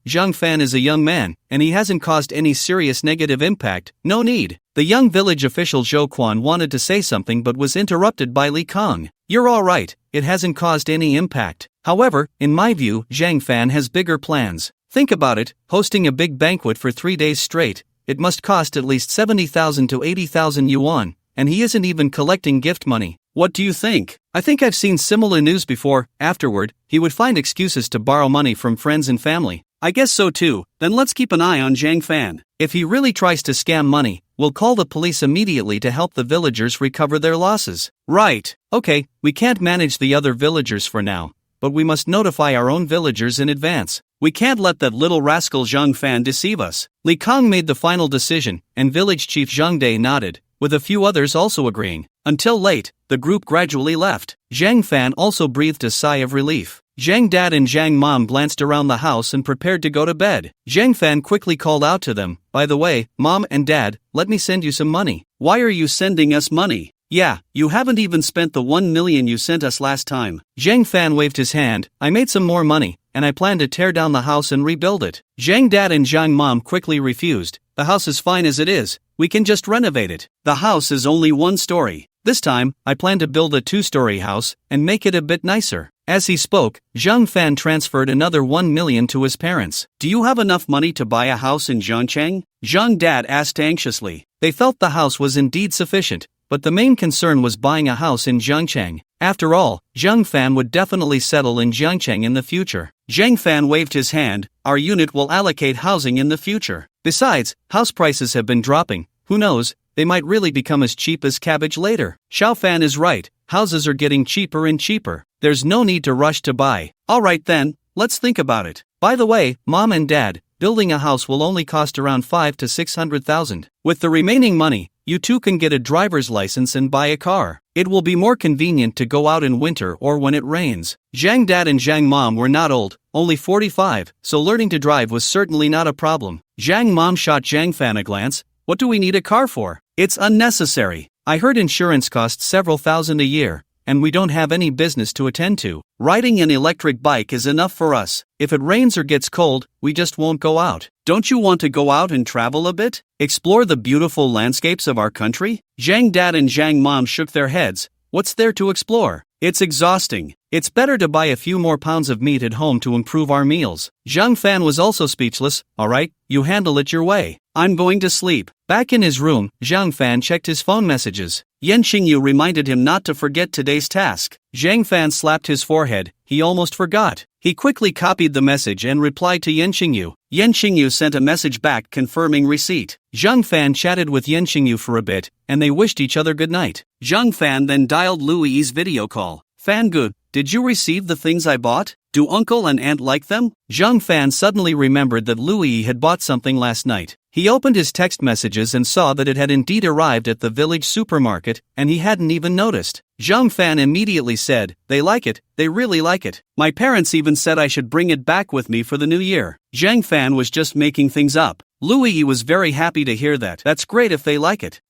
Speaker 1: Zhang Fan is a young man, and he hasn't caused any serious negative impact, no need." The young village official Zhou Quan wanted to say something but was interrupted by Li Kong. "You're all right, it hasn't caused any impact. However, in my view, Zhang Fan has bigger plans. Think about it, hosting a big banquet for 3 days straight, it must cost at least 70,000 to 80,000 yuan, and he isn't even collecting gift money. What do you think? I think I've seen similar news before." Afterward, he would find excuses to borrow money from friends and family. "I guess so too, then let's keep an eye on Zhang Fan. If he really tries to scam money, we'll call the police immediately to help the villagers recover their losses." "Right. Okay, we can't manage the other villagers for now, but we must notify our own villagers in advance. We can't let that little rascal Zhang Fan deceive us." Li Kong made the final decision, and village chief Zhang Dai nodded, with a few others also agreeing. Until late, the group gradually left. Zhang Fan also breathed a sigh of relief. Zhang Dad and Zhang Mom glanced around the house and prepared to go to bed. Zhang Fan quickly called out to them, "By the way, Mom and Dad, let me send you some money." "Why are you sending us money? Yeah, you haven't even spent the 1 million you sent us last time." Zhang Fan waved his hand. "I made some more money, and I plan to tear down the house and rebuild it." Zhang Dad and Zhang Mom quickly refused. "The house is fine as it is. We can just renovate it. The house is only 1 story. This time, I plan to build a 2-story house and make it a bit nicer." As he spoke, Zhang Fan transferred another 1 million to his parents. "Do you have enough money to buy a house in Jiangcheng?" Zhang Dad asked anxiously. They felt the house was indeed sufficient, but the main concern was buying a house in Jiangcheng. After all, Zhang Fan would definitely settle in Jiangcheng in the future. Zhang Fan waved his hand. "Our unit will allocate housing in the future. Besides, house prices have been dropping. Who knows, they might really become as cheap as cabbage later." Xiao Fan is right. houses are getting cheaper and cheaper. There's no need to rush to buy. Alright then, let's think about it. By the way, Mom and Dad, building a house will only cost around 5 to 600,000. With the remaining money, you two can get a driver's license and buy a car. It will be more convenient to go out in winter or when it rains. Zhang Dad and Zhang Mom were not old, only 45, so learning to drive was certainly not a problem. Zhang Mom shot Zhang Fan a glance. What do we need a car for? It's unnecessary. I heard insurance costs several thousand a year, and we don't have any business to attend to. Riding an electric bike is enough for us. If it rains or gets cold, we just won't go out. Don't you want to go out and travel a bit? Explore the beautiful landscapes of our country? Zhang Dad and Zhang Mom shook their heads. What's there to explore? It's exhausting. It's better to buy a few more pounds of meat at home to improve our meals. Zhang Fan was also speechless. Alright, you handle it your way. I'm going to sleep. Back in his room, Zhang Fan checked his phone messages. Yan Qingyu reminded him not to forget today's task. Zhang Fan slapped his forehead. He almost forgot. He quickly copied the message and replied to Yan Qingyu. Yan Qingyu sent a message back confirming receipt. Zhang Fan chatted with Yan Qingyu for a bit, and they wished each other good night. Zhang Fan then dialed Louis's video call. Fan good, did you receive the things I bought? Do uncle and aunt like them? Zhang Fan suddenly remembered that Louis had bought something last night. He opened his text messages and saw that it had indeed arrived at the village supermarket, and he hadn't even noticed. Zhang Fan immediately said, they like it, they really like it. My parents even said I should bring it back with me for the new year. Zhang Fan was just making things up. Louis was very happy to hear that. That's great if they like it.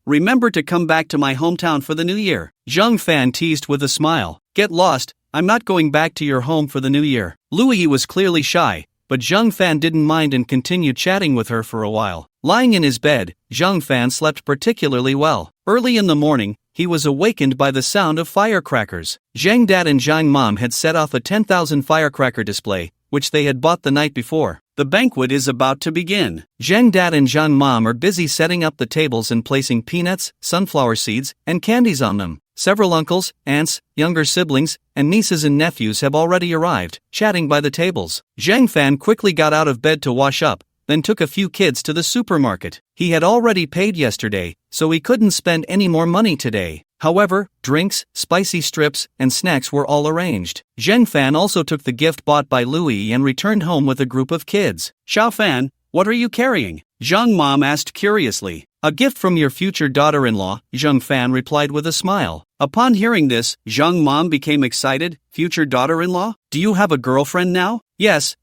Speaker 1: Remember to come back to my hometown for the new year. Zhang Fan teased with a smile. Get lost, I'm not going back to your home for the new year. Louis was clearly shy, but Zhang Fan didn't mind and continued chatting with her for a while. Lying in his bed, Zhang Fan slept particularly well. Early in the morning, he was awakened by the sound of firecrackers. Zhang Dad and Zhang Mom had set off a 10,000 firecracker display, which they had bought the night before. The banquet is about to begin. Zhang Dad and Zhang Mom are busy setting up the tables and placing peanuts, sunflower seeds, and candies on them. Several uncles, aunts, younger siblings, and nieces and nephews have already arrived, chatting by the tables. Zhang Fan quickly got out of bed to wash up, then took a few kids to the supermarket. He had already paid yesterday, so he couldn't spend any more money today. However, drinks, spicy strips, and snacks were all arranged. Zhang Fan also took the gift bought by Louis and returned home with a group of kids. Xiao Fan, what are you carrying? Zhang Mom asked curiously. A gift from your future daughter-in-law, Zhang Fan replied with a smile. Upon hearing this, Zhang Mom became excited. Future daughter-in-law? Do you have a girlfriend now? Yes,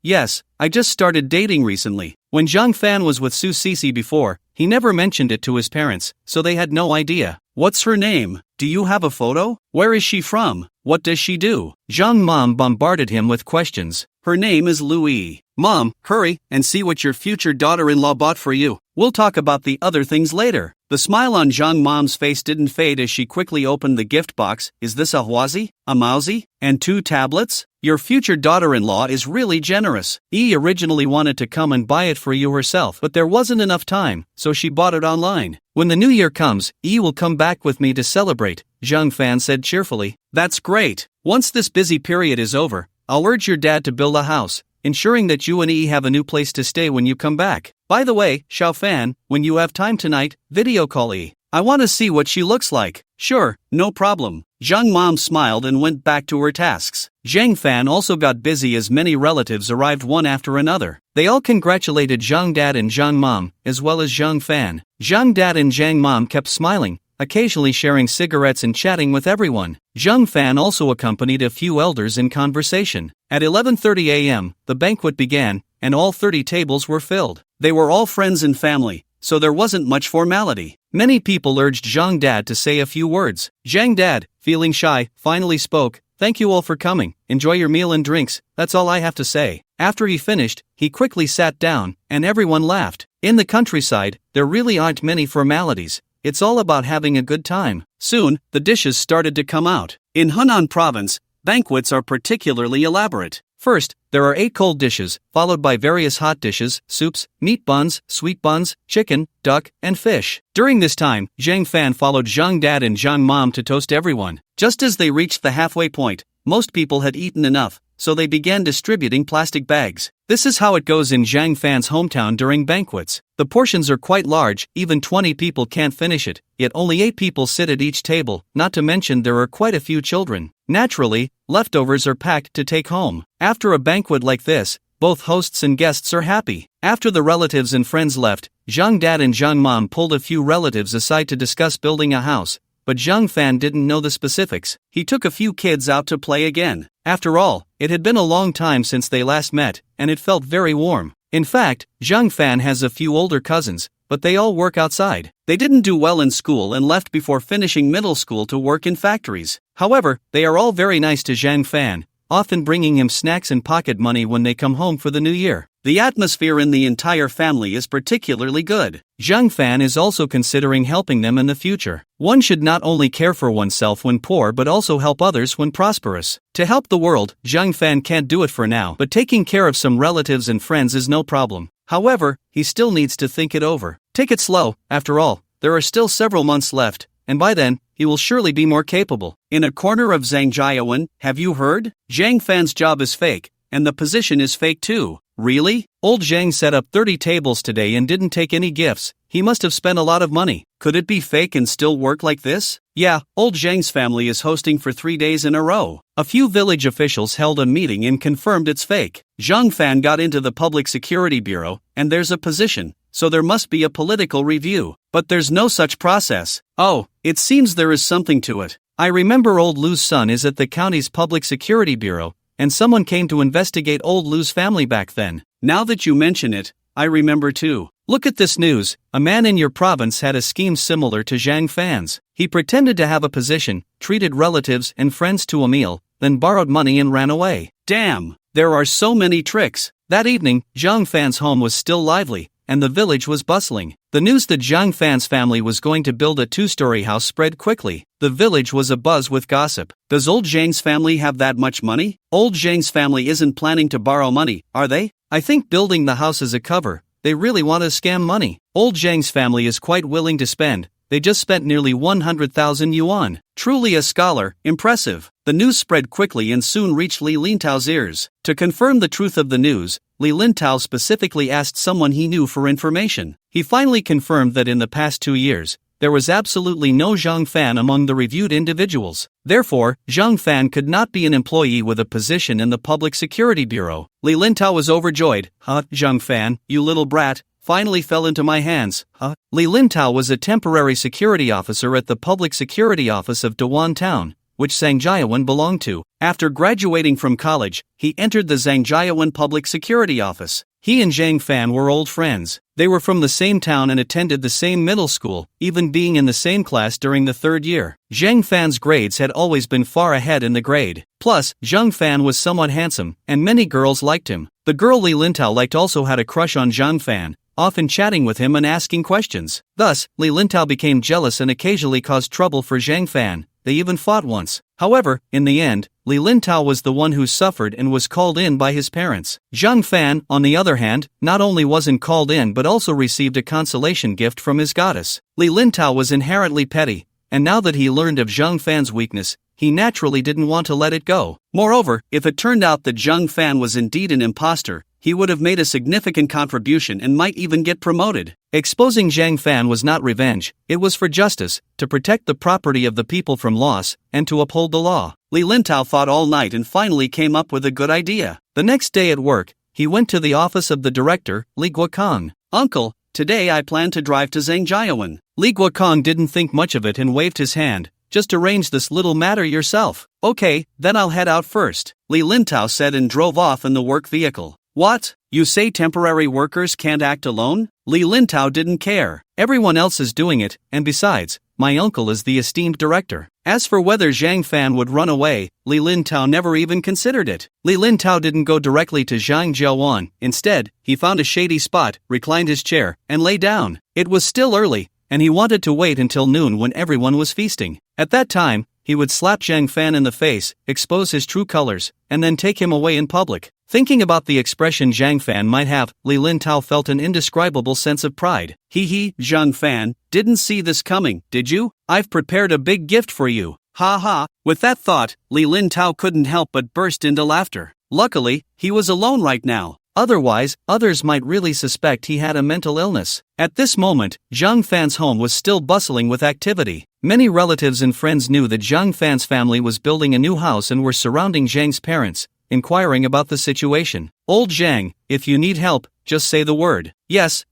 Speaker 1: I just started dating recently. When Zhang Fan was with Su Sisi before, he never mentioned it to his parents, so they had no idea. What's her name? Do you have a photo? Where is she from? What does she do? Zhang Mom bombarded him with questions. Her name is Louis. Mom, hurry and see what your future daughter-in-law bought for you. We'll talk about the other things later. The smile on Zhang Mom's face didn't fade as she quickly opened the gift box. Is this a huazi, a mousy, and 2 tablets? Your future daughter-in-law is really generous. Originally wanted to come and buy it for you herself, but there wasn't enough time, so she bought it online. When the new year comes, will come back with me to celebrate, Zhang Fan said cheerfully. That's great. Once this busy period is over, I'll urge your dad to build a house, ensuring that you and have a new place to stay when you come back. By the way, Xiao Fan, when you have time tonight, video call I want to see what she looks like. Sure, no problem. Zhang Mom smiled and went back to her tasks. Zhang Fan also got busy as many relatives arrived one after another. They all congratulated Zhang Dad and Zhang Mom, as well as Zhang Fan. Zhang Dad and Zhang Mom kept smiling, occasionally sharing cigarettes and chatting with everyone. Zhang Fan also accompanied a few elders in conversation. At 11:30 a.m., the banquet began, and all 30 tables were filled. They were all friends and family, so there wasn't much formality. Many people urged Zhang Dad to say a few words. Zhang Dad, feeling shy, finally spoke. Thank you all for coming. Enjoy your meal and drinks, that's all I have to say. After he finished, he quickly sat down, and everyone laughed. In the countryside, there really aren't many formalities. It's all about having a good time. Soon, the dishes started to come out. In Hunan province, banquets are particularly elaborate. First, there are 8 cold dishes, followed by various hot dishes, soups, meat buns, sweet buns, chicken, duck, and fish. During this time, Zhang Fan followed Zhang Dad and Zhang Mom to toast everyone. Just as they reached the halfway point, most people had eaten enough, so they began distributing plastic bags. This is how it goes in Zhang Fan's hometown during banquets. The portions are quite large, even 20 people can't finish it, yet only 8 people sit at each table, not to mention there are quite a few children. Naturally, leftovers are packed to take home. After a banquet like this, both hosts and guests are happy. After the relatives and friends left, Zhang Dad and Zhang Mom pulled a few relatives aside to discuss building a house, but Zhang Fan didn't know the specifics. He took a few kids out to play again. After all, it had been a long time since they last met, and it felt very warm. In fact, Zhang Fan has a few older cousins, but they all work outside. They didn't do well in school and left before finishing middle school to work in factories. However, they are all very nice to Zhang Fan, often bringing him snacks and pocket money when they come home for the new year. The atmosphere in the entire family is particularly good. Zhang Fan is also considering helping them in the future. One should not only care for oneself when poor but also help others when prosperous. To help the world, Zhang Fan can't do it for now, but taking care of some relatives and friends is no problem. However, he still needs to think it over. Take it slow, after all, there are still several months left, and by then, he will surely be more capable. In a corner of Zhang Jiawen, have you heard? Zhang Fan's job is fake, and the position is fake too. Really? Old Zhang set up 30 tables today and didn't take any gifts. He must have spent a lot of money. Could it be fake and still work like this? Yeah, old Zhang's family is hosting for 3 days in a row. A few village officials held a meeting and confirmed it's fake. Zhang Fan got into the Public Security Bureau, and there's a position, so there must be a political review. But there's no such process. Oh, it seems there is something to it. I remember old Lu's son is at the county's Public Security Bureau, and someone came to investigate old Lu's family back then. Now that you mention it, I remember too. Look at this news. A man in your province had a scheme similar to Zhang Fan's. He pretended to have a position, treated relatives and friends to a meal, then borrowed money and ran away. Damn, there are so many tricks. That evening, Zhang Fan's home was still lively, and the village was bustling. The news that Zhang Fan's family was going to build a 2-story house spread quickly. The village was abuzz with gossip. Does old Zhang's family have that much money? Old Zhang's family isn't planning to borrow money, are they? I think building the house is a cover. They really want to scam money. Old Zhang's family is quite willing to spend. They just spent nearly 100,000 yuan. Truly a scholar, impressive. The news spread quickly and soon reached Li Lintao's ears. To confirm the truth of the news, Li Lintao specifically asked someone he knew for information. He finally confirmed that in the past 2 years, there was absolutely no Zhang Fan among the reviewed individuals. Therefore, Zhang Fan could not be an employee with a position in the Public Security Bureau. Li Lintao was overjoyed. Zhang Fan, you little brat, finally fell into my hands. Li Lintao was a temporary security officer at the Public Security Office of Dawan Town, which Zhangjiawen belonged to. After graduating from college, he entered the Zhangjiawen Public Security Office. He and Zhang Fan were old friends. They were from the same town and attended the same middle school, even being in the same class during the 3rd year. Zhang Fan's grades had always been far ahead in the grade. Plus, Zhang Fan was somewhat handsome, and many girls liked him. The girl Li Lintao liked also had a crush on Zhang Fan, often chatting with him and asking questions. Thus, Li Lintao became jealous and occasionally caused trouble for Zhang Fan. They even fought once. However, in the end, Li Lintao was the one who suffered and was called in by his parents. Zhang Fan, on the other hand, not only wasn't called in but also received a consolation gift from his goddess. Li Lintao was inherently petty, and now that he learned of Zhang Fan's weakness, he naturally didn't want to let it go. Moreover, if it turned out that Zhang Fan was indeed an imposter, he would have made a significant contribution and might even get promoted. Exposing Zhang Fan was not revenge, it was for justice, to protect the property of the people from loss, and to uphold the law. Li Lintao thought all night and finally came up with a good idea. The next day at work, he went to the office of the director, Li Guokong. Uncle, today I plan to drive to Zhangjiawen. Li Guokong didn't think much of it and waved his hand. Just arrange this little matter yourself. Okay, then I'll head out first, Li Lintao said and drove off in the work vehicle. What? You say temporary workers can't act alone? Li Lintao didn't care. Everyone else is doing it, and besides, my uncle is the esteemed director. As for whether Zhang Fan would run away, Li Lintao never even considered it. Li Lintao didn't go directly to Zhang Jiawan. Instead, he found a shady spot, reclined his chair, and lay down. It was still early, and he wanted to wait until noon when everyone was feasting. At that time, he would slap Zhang Fan in the face, expose his true colors, and then take him away in public. Thinking about the expression Zhang Fan might have, Li Lintao felt an indescribable sense of pride. Zhang Fan, didn't see this coming, did you? I've prepared a big gift for you. Ha ha. With that thought, Li Lin Tao couldn't help but burst into laughter. Luckily, he was alone right now. Otherwise, others might really suspect he had a mental illness. At this moment, Zhang Fan's home was still bustling with activity. Many relatives and friends knew that Zhang Fan's family was building a new house and were surrounding Zhang's parents, inquiring about the situation. Old Zhang, if you need help, just say the word. Yes,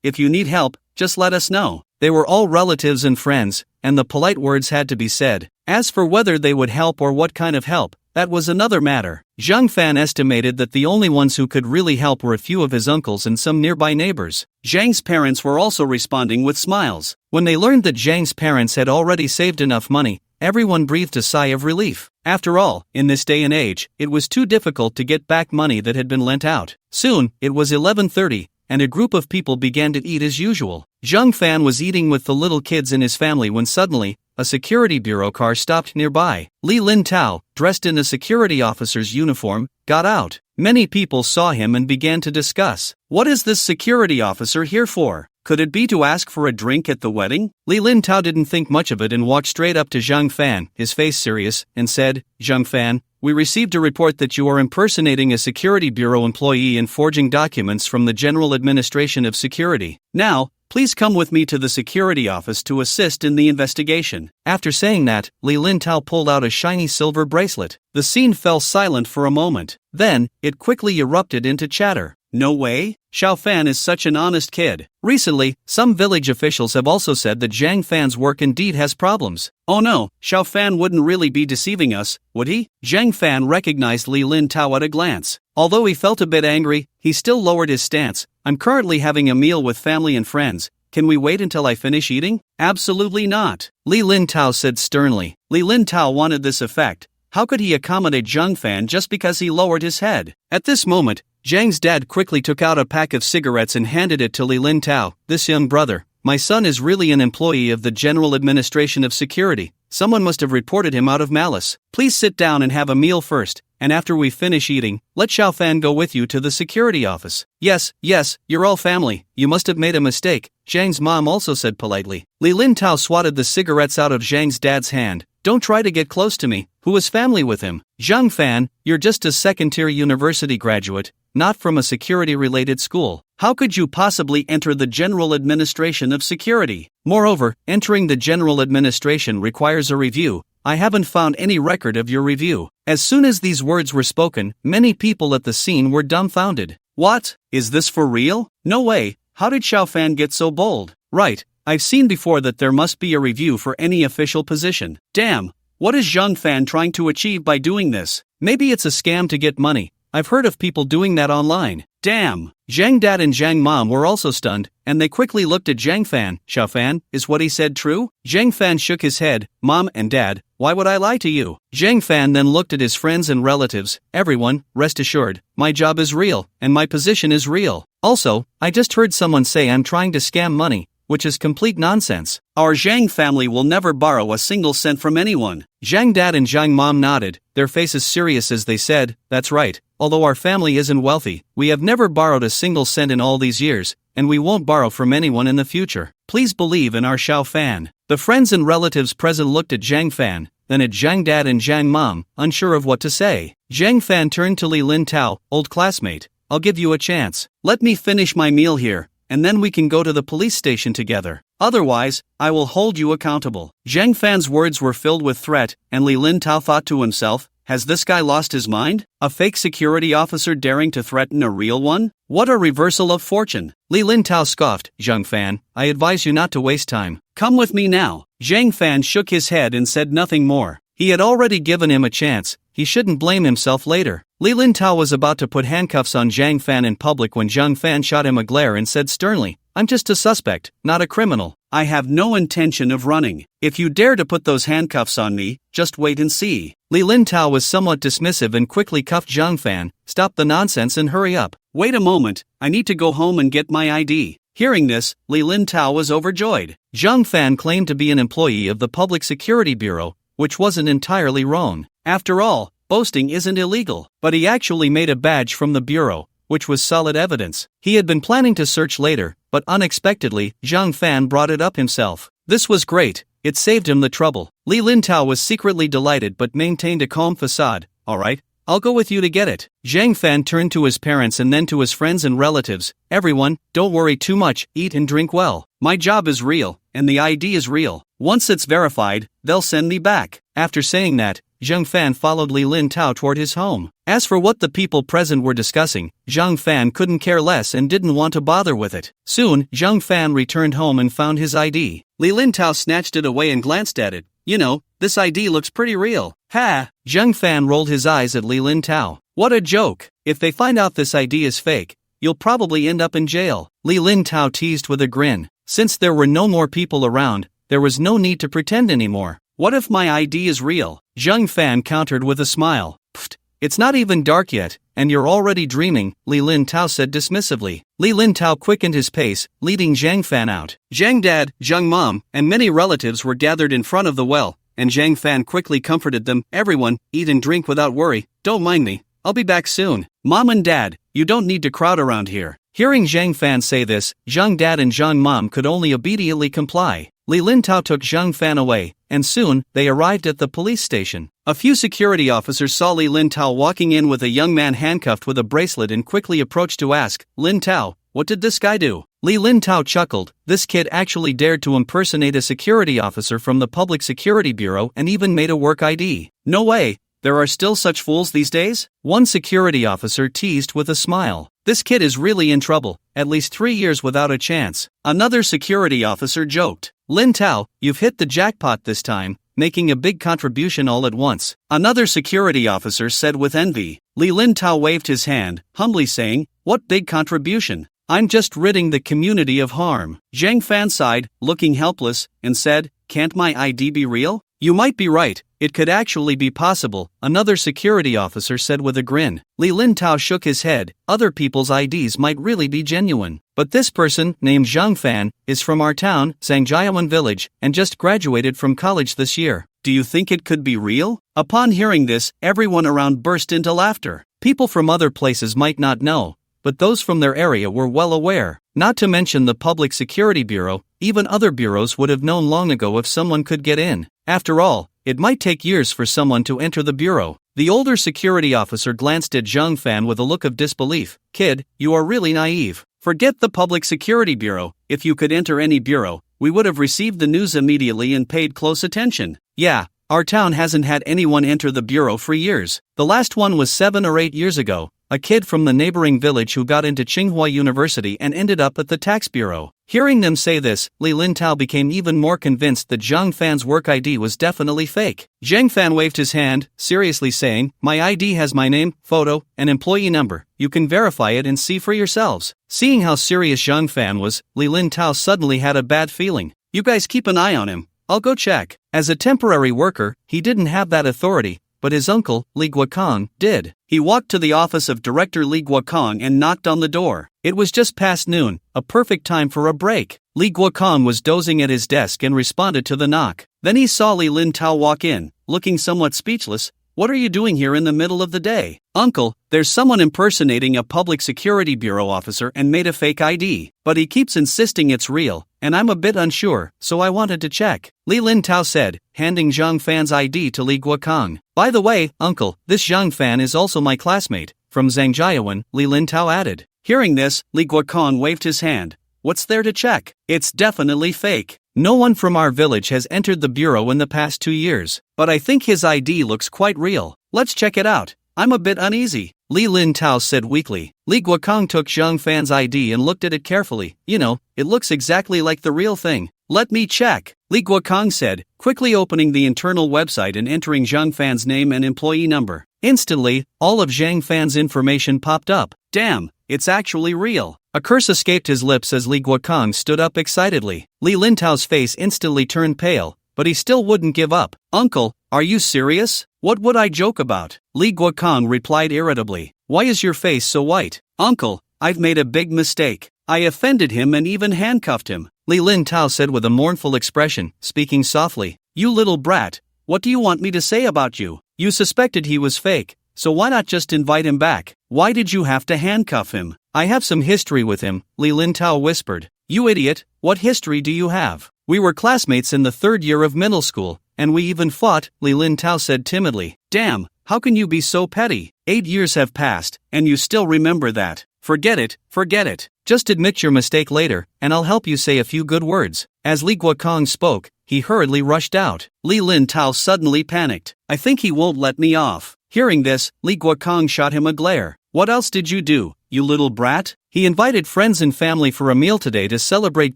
Speaker 1: if you need help, just let us know. They were all relatives and friends, and the polite words had to be said. As for whether they would help or what kind of help, that was another matter. Zhang Fan estimated that the only ones who could really help were a few of his uncles and some nearby neighbors. Zhang's parents were also responding with smiles. When they learned that Zhang's parents had already saved enough money, everyone breathed a sigh of relief. After all, in this day and age, it was too difficult to get back money that had been lent out. Soon, it was 11:30, and a group of people began to eat as usual. Zhang Fan was eating with the little kids in his family when suddenly, a security bureau car stopped nearby. Li Lin Tao, dressed in a security officer's uniform, got out. Many people saw him and began to discuss. What is this security officer here for? Could it be to ask for a drink at the wedding? Li Lin Tao didn't think much of it and walked straight up to Zhang Fan, his face serious, and said, Zhang Fan, we received a report that you are impersonating a security bureau employee and forging documents from the General Administration of Security. Now, please come with me to the security office to assist in the investigation. After saying that, Li Lin Tao pulled out a shiny silver bracelet. The scene fell silent for a moment. Then, it quickly erupted into chatter. No way? Xiao Fan is such an honest kid. Recently, some village officials have also said that Zhang Fan's work indeed has problems. Oh no, Xiao Fan wouldn't really be deceiving us, would he? Zhang Fan recognized Li Lin Tao at a glance. Although he felt a bit angry, he still lowered his stance. I'm currently having a meal with family and friends. Can we wait until I finish eating? Absolutely not. Li Lin Tao said sternly. Li Lin Tao wanted this effect. How could he accommodate Zhang Fan just because he lowered his head? At this moment, Zhang's dad quickly took out a pack of cigarettes and handed it to Li Lin Tao. This young brother, my son is really an employee of the General Administration of Security. Someone must have reported him out of malice. Please sit down and have a meal first, and after we finish eating, let Xiao Fan go with you to the security office. Yes, you're all family. You must have made a mistake, Zhang's mom also said politely. Li Lin Tao swatted the cigarettes out of Zhang's dad's hand. Don't try to get close to me. Who is family with him? Zhang Fan, you're just a second-tier university graduate, not from a security-related school. How could you possibly enter the General Administration of Security? Moreover, entering the General Administration requires a review. I haven't found any record of your review. As soon as these words were spoken, many people at the scene were dumbfounded. What? Is this for real? No way. How did Xiao Fan get so bold? Right. I've seen before that there must be a review for any official position. Damn. What is Zhang Fan trying to achieve by doing this? Maybe it's a scam to get money. I've heard of people doing that online. Damn. Zhang Dad and Zhang Mom were also stunned, and they quickly looked at Zhang Fan. Xiao Fan, is what he said true? Zhang Fan shook his head. Mom and Dad, why would I lie to you? Zhang Fan then looked at his friends and relatives. Everyone, rest assured, my job is real, and my position is real. Also, I just heard someone say I'm trying to scam money, which is complete nonsense. Our Zhang family will never borrow a single cent from anyone. Zhang Dad and Zhang Mom nodded, their faces serious as they said, that's right. Although our family isn't wealthy, we have never borrowed a single cent in all these years, and we won't borrow from anyone in the future. Please believe in our Xiao Fan. The friends and relatives present looked at Zhang Fan, then at Zhang Dad and Zhang Mom, unsure of what to say. Zhang Fan turned to Li Lin Tao, old classmate. I'll give you a chance. Let me finish my meal here, and then we can go to the police station together. Otherwise, I will hold you accountable. Zhang Fan's words were filled with threat, and Li Lin Tao thought to himself, has this guy lost his mind? A fake security officer daring to threaten a real one? What a reversal of fortune. Li Lin Tao scoffed, Zhang Fan, I advise you not to waste time. Come with me now. Zhang Fan shook his head and said nothing more. He had already given him a chance. He shouldn't blame himself later. Li Lin Tao was about to put handcuffs on Zhang Fan in public when Zhang Fan shot him a glare and said sternly, I'm just a suspect, not a criminal. I have no intention of running. If you dare to put those handcuffs on me, just wait and see. Li Lin Tao was somewhat dismissive and quickly cuffed Zhang Fan. Stop the nonsense and hurry up. Wait a moment, I need to go home and get my ID. Hearing this, Li Lin Tao was overjoyed. Zhang Fan claimed to be an employee of the Public Security Bureau, which wasn't entirely wrong. After all, boasting isn't illegal, but he actually made a badge from the bureau, which was solid evidence. He had been planning to search later, but unexpectedly, Zhang Fan brought it up himself. This was great. it saved him the trouble. Li Lintao was secretly delighted but maintained a calm facade. Alright, I'll go with you to get it. Zhang Fan turned to his parents and then to his friends and relatives. Everyone, don't worry too much, eat and drink well. My job is real, and the ID is real. Once it's verified, they'll send me back. After saying that, Zhang Fan followed Li Lintao toward his home. As for what the people present were discussing, Zhang Fan couldn't care less and didn't want to bother with it. Soon, Zhang Fan returned home and found his ID. Li Lintao snatched it away and glanced at it. You know, this ID looks pretty real. Ha! Zhang Fan rolled his eyes at Li Lintao. What a joke! If they find out this ID is fake, you'll probably end up in jail. Li Lintao teased with a grin. Since there were no more people around, there was no need to pretend anymore. What if my ID is real? Zhang Fan countered with a smile. Pfft, it's not even dark yet, and you're already dreaming, Li Lintao said dismissively. Li Lintao quickened his pace, leading Zhang Fan out. Zhang Dad, Zhang Mom, and many relatives were gathered in front of the well, and Zhang Fan quickly comforted them. Everyone, eat and drink without worry, don't mind me, I'll be back soon. Mom and Dad, you don't need to crowd around here. Hearing Zhang Fan say this, Zhang Dad and Zhang Mom could only obediently comply. Li Lintao took Zhang Fan away, and soon, they arrived at the police station. A few security officers saw Li Lintao walking in with a young man handcuffed with a bracelet and quickly approached to ask, Lintao, what did this guy do? Li Lintao chuckled. This kid actually dared to impersonate a security officer from the Public Security Bureau and even made a work ID. No way, there are still such fools these days? One security officer teased with a smile. This kid is really in trouble, at least 3 years without a chance. Another security officer joked. Lintao, you've hit the jackpot this time, making a big contribution all at once. Another security officer said with envy. Li Lintao waved his hand, humbly saying, what big contribution? I'm just ridding the community of harm. Zhang Fan sighed, looking helpless, and said, can't my ID be real? You might be right, it could actually be possible, another security officer said with a grin. Li Lintao shook his head. Other people's IDs might really be genuine. But this person, named Zhang Fan, is from our town, Zhangjiawan village, and just graduated from college this year. Do you think it could be real? Upon hearing this, everyone around burst into laughter. People from other places might not know, but those from their area were well aware. Not to mention the Public Security Bureau, even other bureaus would have known long ago if someone could get in. After all, it might take years for someone to enter the bureau. The older security officer glanced at Zhang Fan with a look of disbelief. Kid, you are really naive. Forget the Public Security Bureau. If you could enter any bureau, we would have received the news immediately and paid close attention. Yeah, our town hasn't had anyone enter the bureau for years. The last one was 7 or 8 years ago. A kid from the neighboring village who got into Tsinghua University and ended up at the tax bureau. Hearing them say this, Li Lintao became even more convinced that Zhang Fan's work ID was definitely fake. Zhang Fan waved his hand, seriously saying, my ID has my name, photo, and employee number. You can verify it and see for yourselves. Seeing how serious Zhang Fan was, Li Lintao suddenly had a bad feeling. You guys keep an eye on him. I'll go check. As a temporary worker, he didn't have that authority, but his uncle, Li Guokong, did. He walked to the office of Director Li Guokong and knocked on the door. It was just past noon, a perfect time for a break. Li Guokong was dozing at his desk and responded to the knock. Then he saw Li Lintao walk in, looking somewhat speechless. What are you doing here in the middle of the day? Uncle, there's someone impersonating a Public Security Bureau officer and made a fake ID, but he keeps insisting it's real, and I'm a bit unsure, so I wanted to check. Li Lintao said, handing Zhang Fan's ID to Li Guokong. By the way, uncle, this Zhang Fan is also my classmate, from Zhangjiawan, Li Lintao added. Hearing this, Li Guokong waved his hand. What's there to check? It's definitely fake. No one from our village has entered the bureau in the past 2 years, but I think his ID looks quite real. Let's check it out. I'm a bit uneasy, Li Lintao said weakly. Li Guokong took Zhang Fan's ID and looked at it carefully. You know, it looks exactly like the real thing. Let me check, Li Guokong said, quickly opening the internal website and entering Zhang Fan's name and employee number. Instantly, all of Zhang Fan's information popped up. Damn, it's actually real. A curse escaped his lips as Li Guokong stood up excitedly. Li Lintao's face instantly turned pale, but he still wouldn't give up. Uncle, are you serious? What would I joke about? Li Guokong replied irritably. Why is your face so white? Uncle, I've made a big mistake. I offended him and even handcuffed him, Li Lintao said with a mournful expression, speaking softly. You little brat, what do you want me to say about you? You suspected he was fake, so why not just invite him back? Why did you have to handcuff him? I have some history with him, Li Lintao whispered. You idiot, what history do you have? We were classmates in the 3rd year of middle school, and we even fought, Li Lin Tao said timidly. Damn, how can you be so petty? 8 years have passed, and you still remember that. Forget it. Just admit your mistake later, and I'll help you say a few good words. As Li Guokong spoke, he hurriedly rushed out. Li Lin Tao suddenly panicked. I think he won't let me off. Hearing this, Li Guokong shot him a glare. What else did you do, you little brat? He invited friends and family for a meal today to celebrate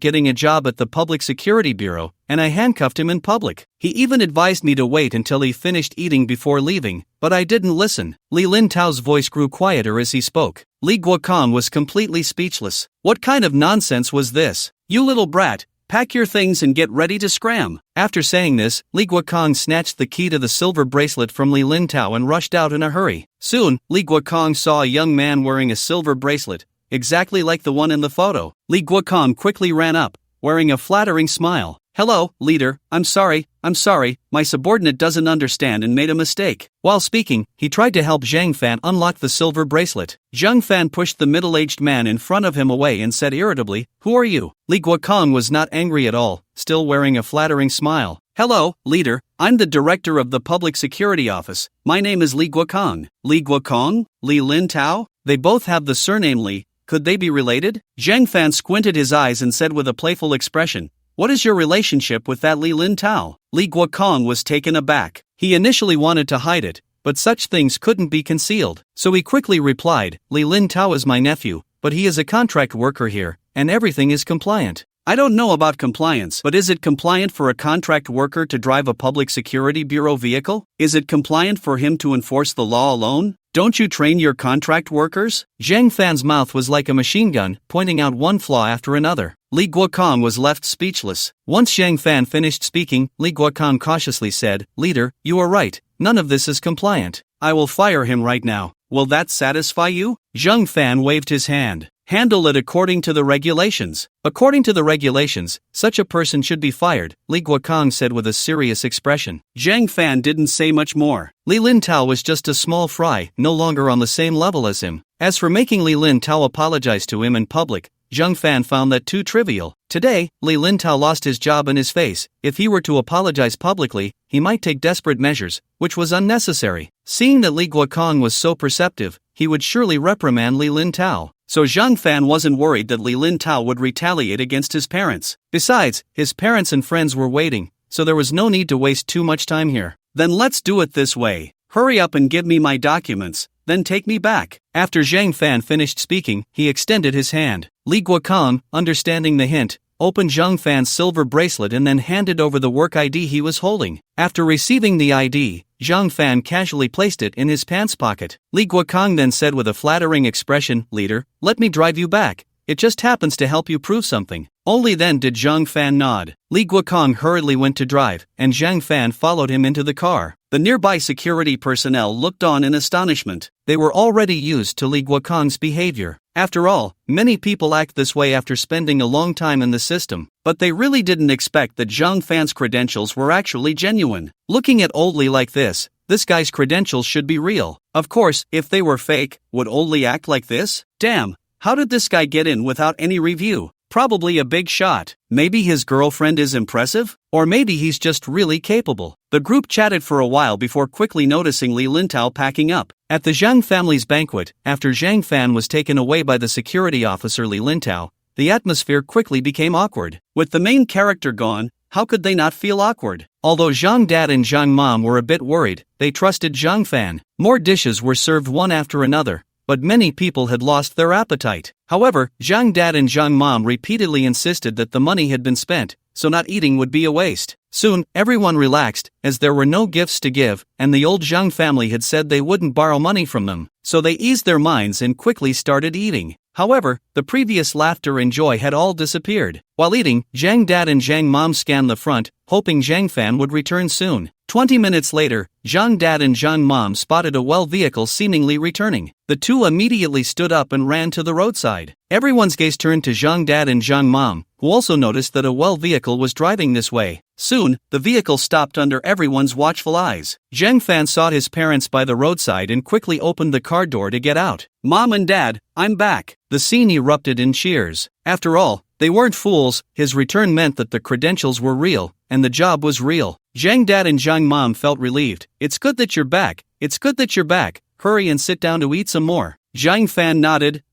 Speaker 1: getting a job at the Public Security Bureau, and I handcuffed him in public. He even advised me to wait until he finished eating before leaving, but I didn't listen. Li Lin Tao's voice grew quieter as he spoke. Li Guokong was completely speechless. What kind of nonsense was this? You little brat, pack your things and get ready to scram. After saying this, Li Guokong snatched the key to the silver bracelet from Li Lin Tao and rushed out in a hurry. Soon, Li Guokong saw a young man wearing a silver bracelet, exactly like the one in the photo. Li Guokong quickly ran up, wearing a flattering smile. Hello, leader, I'm sorry, my subordinate doesn't understand and made a mistake. While speaking, he tried to help Zhang Fan unlock the silver bracelet. Zhang Fan pushed the middle-aged man in front of him away and said irritably, Who are you? Li Guokong was not angry at all, still wearing a flattering smile. Hello, leader, I'm the director of the Public Security Office. My name is Li Guokong. Li Guokong? Li Lin Tao? They both have the surname Li. Could they be related? Zhang Fan squinted his eyes and said with a playful expression, What is your relationship with that Li Lin Tao? Li Guokong was taken aback. He initially wanted to hide it, but such things couldn't be concealed. So he quickly replied, Li Lin Tao is my nephew, but he is a contract worker here, and everything is compliant. I don't know about compliance, but is it compliant for a contract worker to drive a Public Security Bureau vehicle? Is it compliant for him to enforce the law alone? Don't you train your contract workers? Zhang Fan's mouth was like a machine gun, pointing out one flaw after another. Li Guokong was left speechless. Once Zhang Fan finished speaking, Li Guokong cautiously said, Leader, you are right, none of this is compliant. I will fire him right now. Will that satisfy you? Zhang Fan waved his hand. Handle it according to the regulations. According to the regulations, such a person should be fired, Li Guokong said with a serious expression. Zhang Fan didn't say much more. Li Lin Tao was just a small fry, no longer on the same level as him. As for making Li Lin Tao apologize to him in public, Zhang Fan found that too trivial. Today, Li Lin Tao lost his job and his face. If he were to apologize publicly, he might take desperate measures, which was unnecessary. Seeing that Li Guokong was so perceptive, he would surely reprimand Li Lin Tao. So Zhang Fan wasn't worried that Li Lin Tao would retaliate against his parents. Besides, his parents and friends were waiting, so there was no need to waste too much time here. Then let's do it this way. Hurry up and give me my documents, then take me back. After Zhang Fan finished speaking, he extended his hand. Li Guokong, understanding the hint, opened Zhang Fan's silver bracelet and then handed over the work ID he was holding. After receiving the ID, Zhang Fan casually placed it in his pants pocket. Li Guokong then said with a flattering expression, Leader, let me drive you back. It just happens to help you prove something. Only then did Zhang Fan nod. Li Guokong hurriedly went to drive, and Zhang Fan followed him into the car. The nearby security personnel looked on in astonishment. They were already used to Li Guokong's behavior. After all, many people act this way after spending a long time in the system, but they really didn't expect that Zhang Fan's credentials were actually genuine. Looking at old Li like this guy's credentials should be real. Of course, if they were fake, would old Li act like this? Damn, how did this guy get in without any review? Probably a big shot. Maybe his girlfriend is impressive? Or maybe he's just really capable. The group chatted for a while before quickly noticing Li Lin Tao packing up. At the Zhang family's banquet, after Zhang Fan was taken away by the security officer Li Lin Tao, the atmosphere quickly became awkward. With the main character gone, how could they not feel awkward? Although Zhang Dad and Zhang Mom were a bit worried, they trusted Zhang Fan. More dishes were served one after another, but many people had lost their appetite. However, Zhang Dad and Zhang Mom repeatedly insisted that the money had been spent, so not eating would be a waste. Soon, everyone relaxed, as there were no gifts to give, and the old Zhang family had said they wouldn't borrow money from them, so they eased their minds and quickly started eating. However, the previous laughter and joy had all disappeared. While eating, Zhang Dad and Zhang Mom scanned the front, hoping Zhang Fan would return soon. 20 minutes later, Zhang Dad and Zhang Mom spotted a well vehicle seemingly returning. The two immediately stood up and ran to the roadside. Everyone's gaze turned to Zhang Dad and Zhang Mom, who also noticed that a well vehicle was driving this way. Soon, the vehicle stopped under everyone's watchful eyes. Zhang Fan sought his parents by the roadside and quickly opened the car door to get out. Mom and Dad, I'm back. The scene erupted in cheers. After all, They weren't fools. His return meant that the credentials were real, and the job was real. Zhang Dad and Zhang Mom felt relieved. It's good that you're back. It's good that you're back. Hurry and sit down to eat some more. Zhang Fan nodded.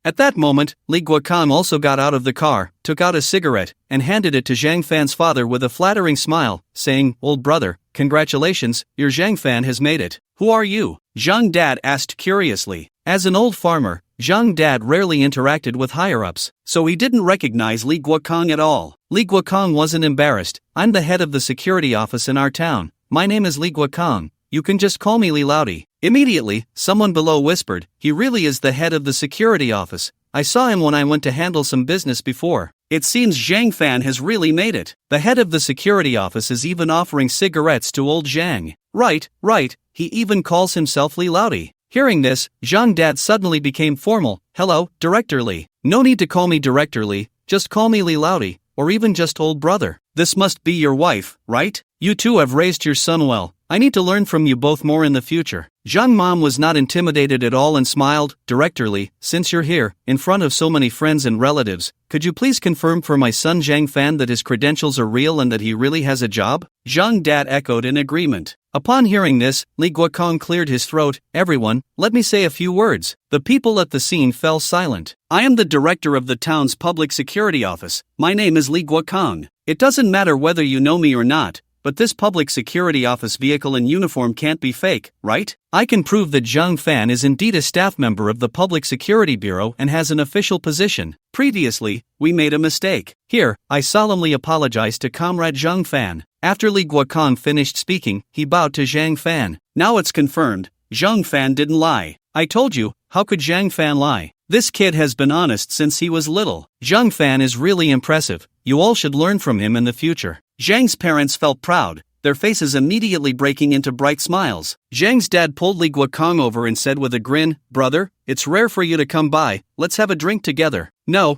Speaker 1: At that moment, Li Guokang also got out of the car, took out a cigarette, and handed it to Zhang Fan's father with a flattering smile, saying, "Old brother, congratulations, your Zhang Fan has made it." "Who are you?" Zhang Dad asked curiously. As an old farmer, Zhang Dad rarely interacted with higher-ups, so he didn't recognize Li Guokang at all. Li Guokang wasn't embarrassed. "I'm the head of the security office in our town. My name is Li Guokang. You can just call me Li Laodi." Immediately, someone below whispered, "He really is the head of the security office. I saw him when I went to handle some business before." It seems Zhang Fan has really made it. The head of the security office is even offering cigarettes to old Zhang. Right, he even calls himself Li Laodi. Hearing this, Zhang Dad suddenly became formal. "Hello, Director Li. No need to call me Director Li, just call me Li Laodi, or even just old brother. This must be your wife, right? You two have raised your son well. I need to learn from you both more in the future." Zhang Mom was not intimidated at all and smiled. "Director Li, since you're here, in front of so many friends and relatives, could you please confirm for my son Zhang Fan that his credentials are real and that he really has a job?" Zhang Dad echoed in agreement. Upon hearing this, Li Guokang cleared his throat. "Everyone, let me say a few words." The people at the scene fell silent. "I am the director of the town's public security office. My name is Li Guokang. It doesn't matter whether you know me or not, but this public security office vehicle and uniform can't be fake, right? I can prove that Zhang Fan is indeed a staff member of the Public Security Bureau and has an official position. Previously, we made a mistake. Here, I solemnly apologize to Comrade Zhang Fan." After Li Guokang finished speaking, he bowed to Zhang Fan. "Now it's confirmed. Zhang Fan didn't lie. I told you, how could Zhang Fan lie? This kid has been honest since he was little. Zhang Fan is really impressive. You all should learn from him in the future." Zhang's parents felt proud, their faces immediately breaking into bright smiles. Zhang's dad pulled Li Guokang over and said with a grin, "Brother, it's rare for you to come by, let's have a drink together." No,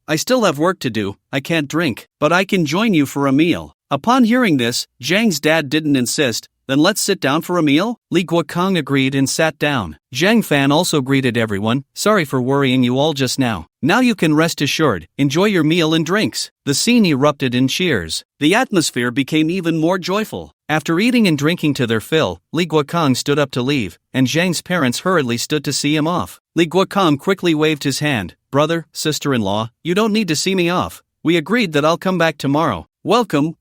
Speaker 1: I still have work to do, I can't drink, but I can join you for a meal." Upon hearing this, Zhang's dad didn't insist. "Then let's sit down for a meal?" Li Guokang agreed and sat down. Zhang Fan also greeted everyone. "Sorry for worrying you all just now. Now you can rest assured, enjoy your meal and drinks." The scene erupted in cheers. The atmosphere became even more joyful. After eating and drinking to their fill, Li Guokang stood up to leave, and Zhang's parents hurriedly stood to see him off. Li Guokang quickly waved his hand. "Brother, sister-in-law, you don't need to see me off. We agreed that I'll come back tomorrow." Welcome.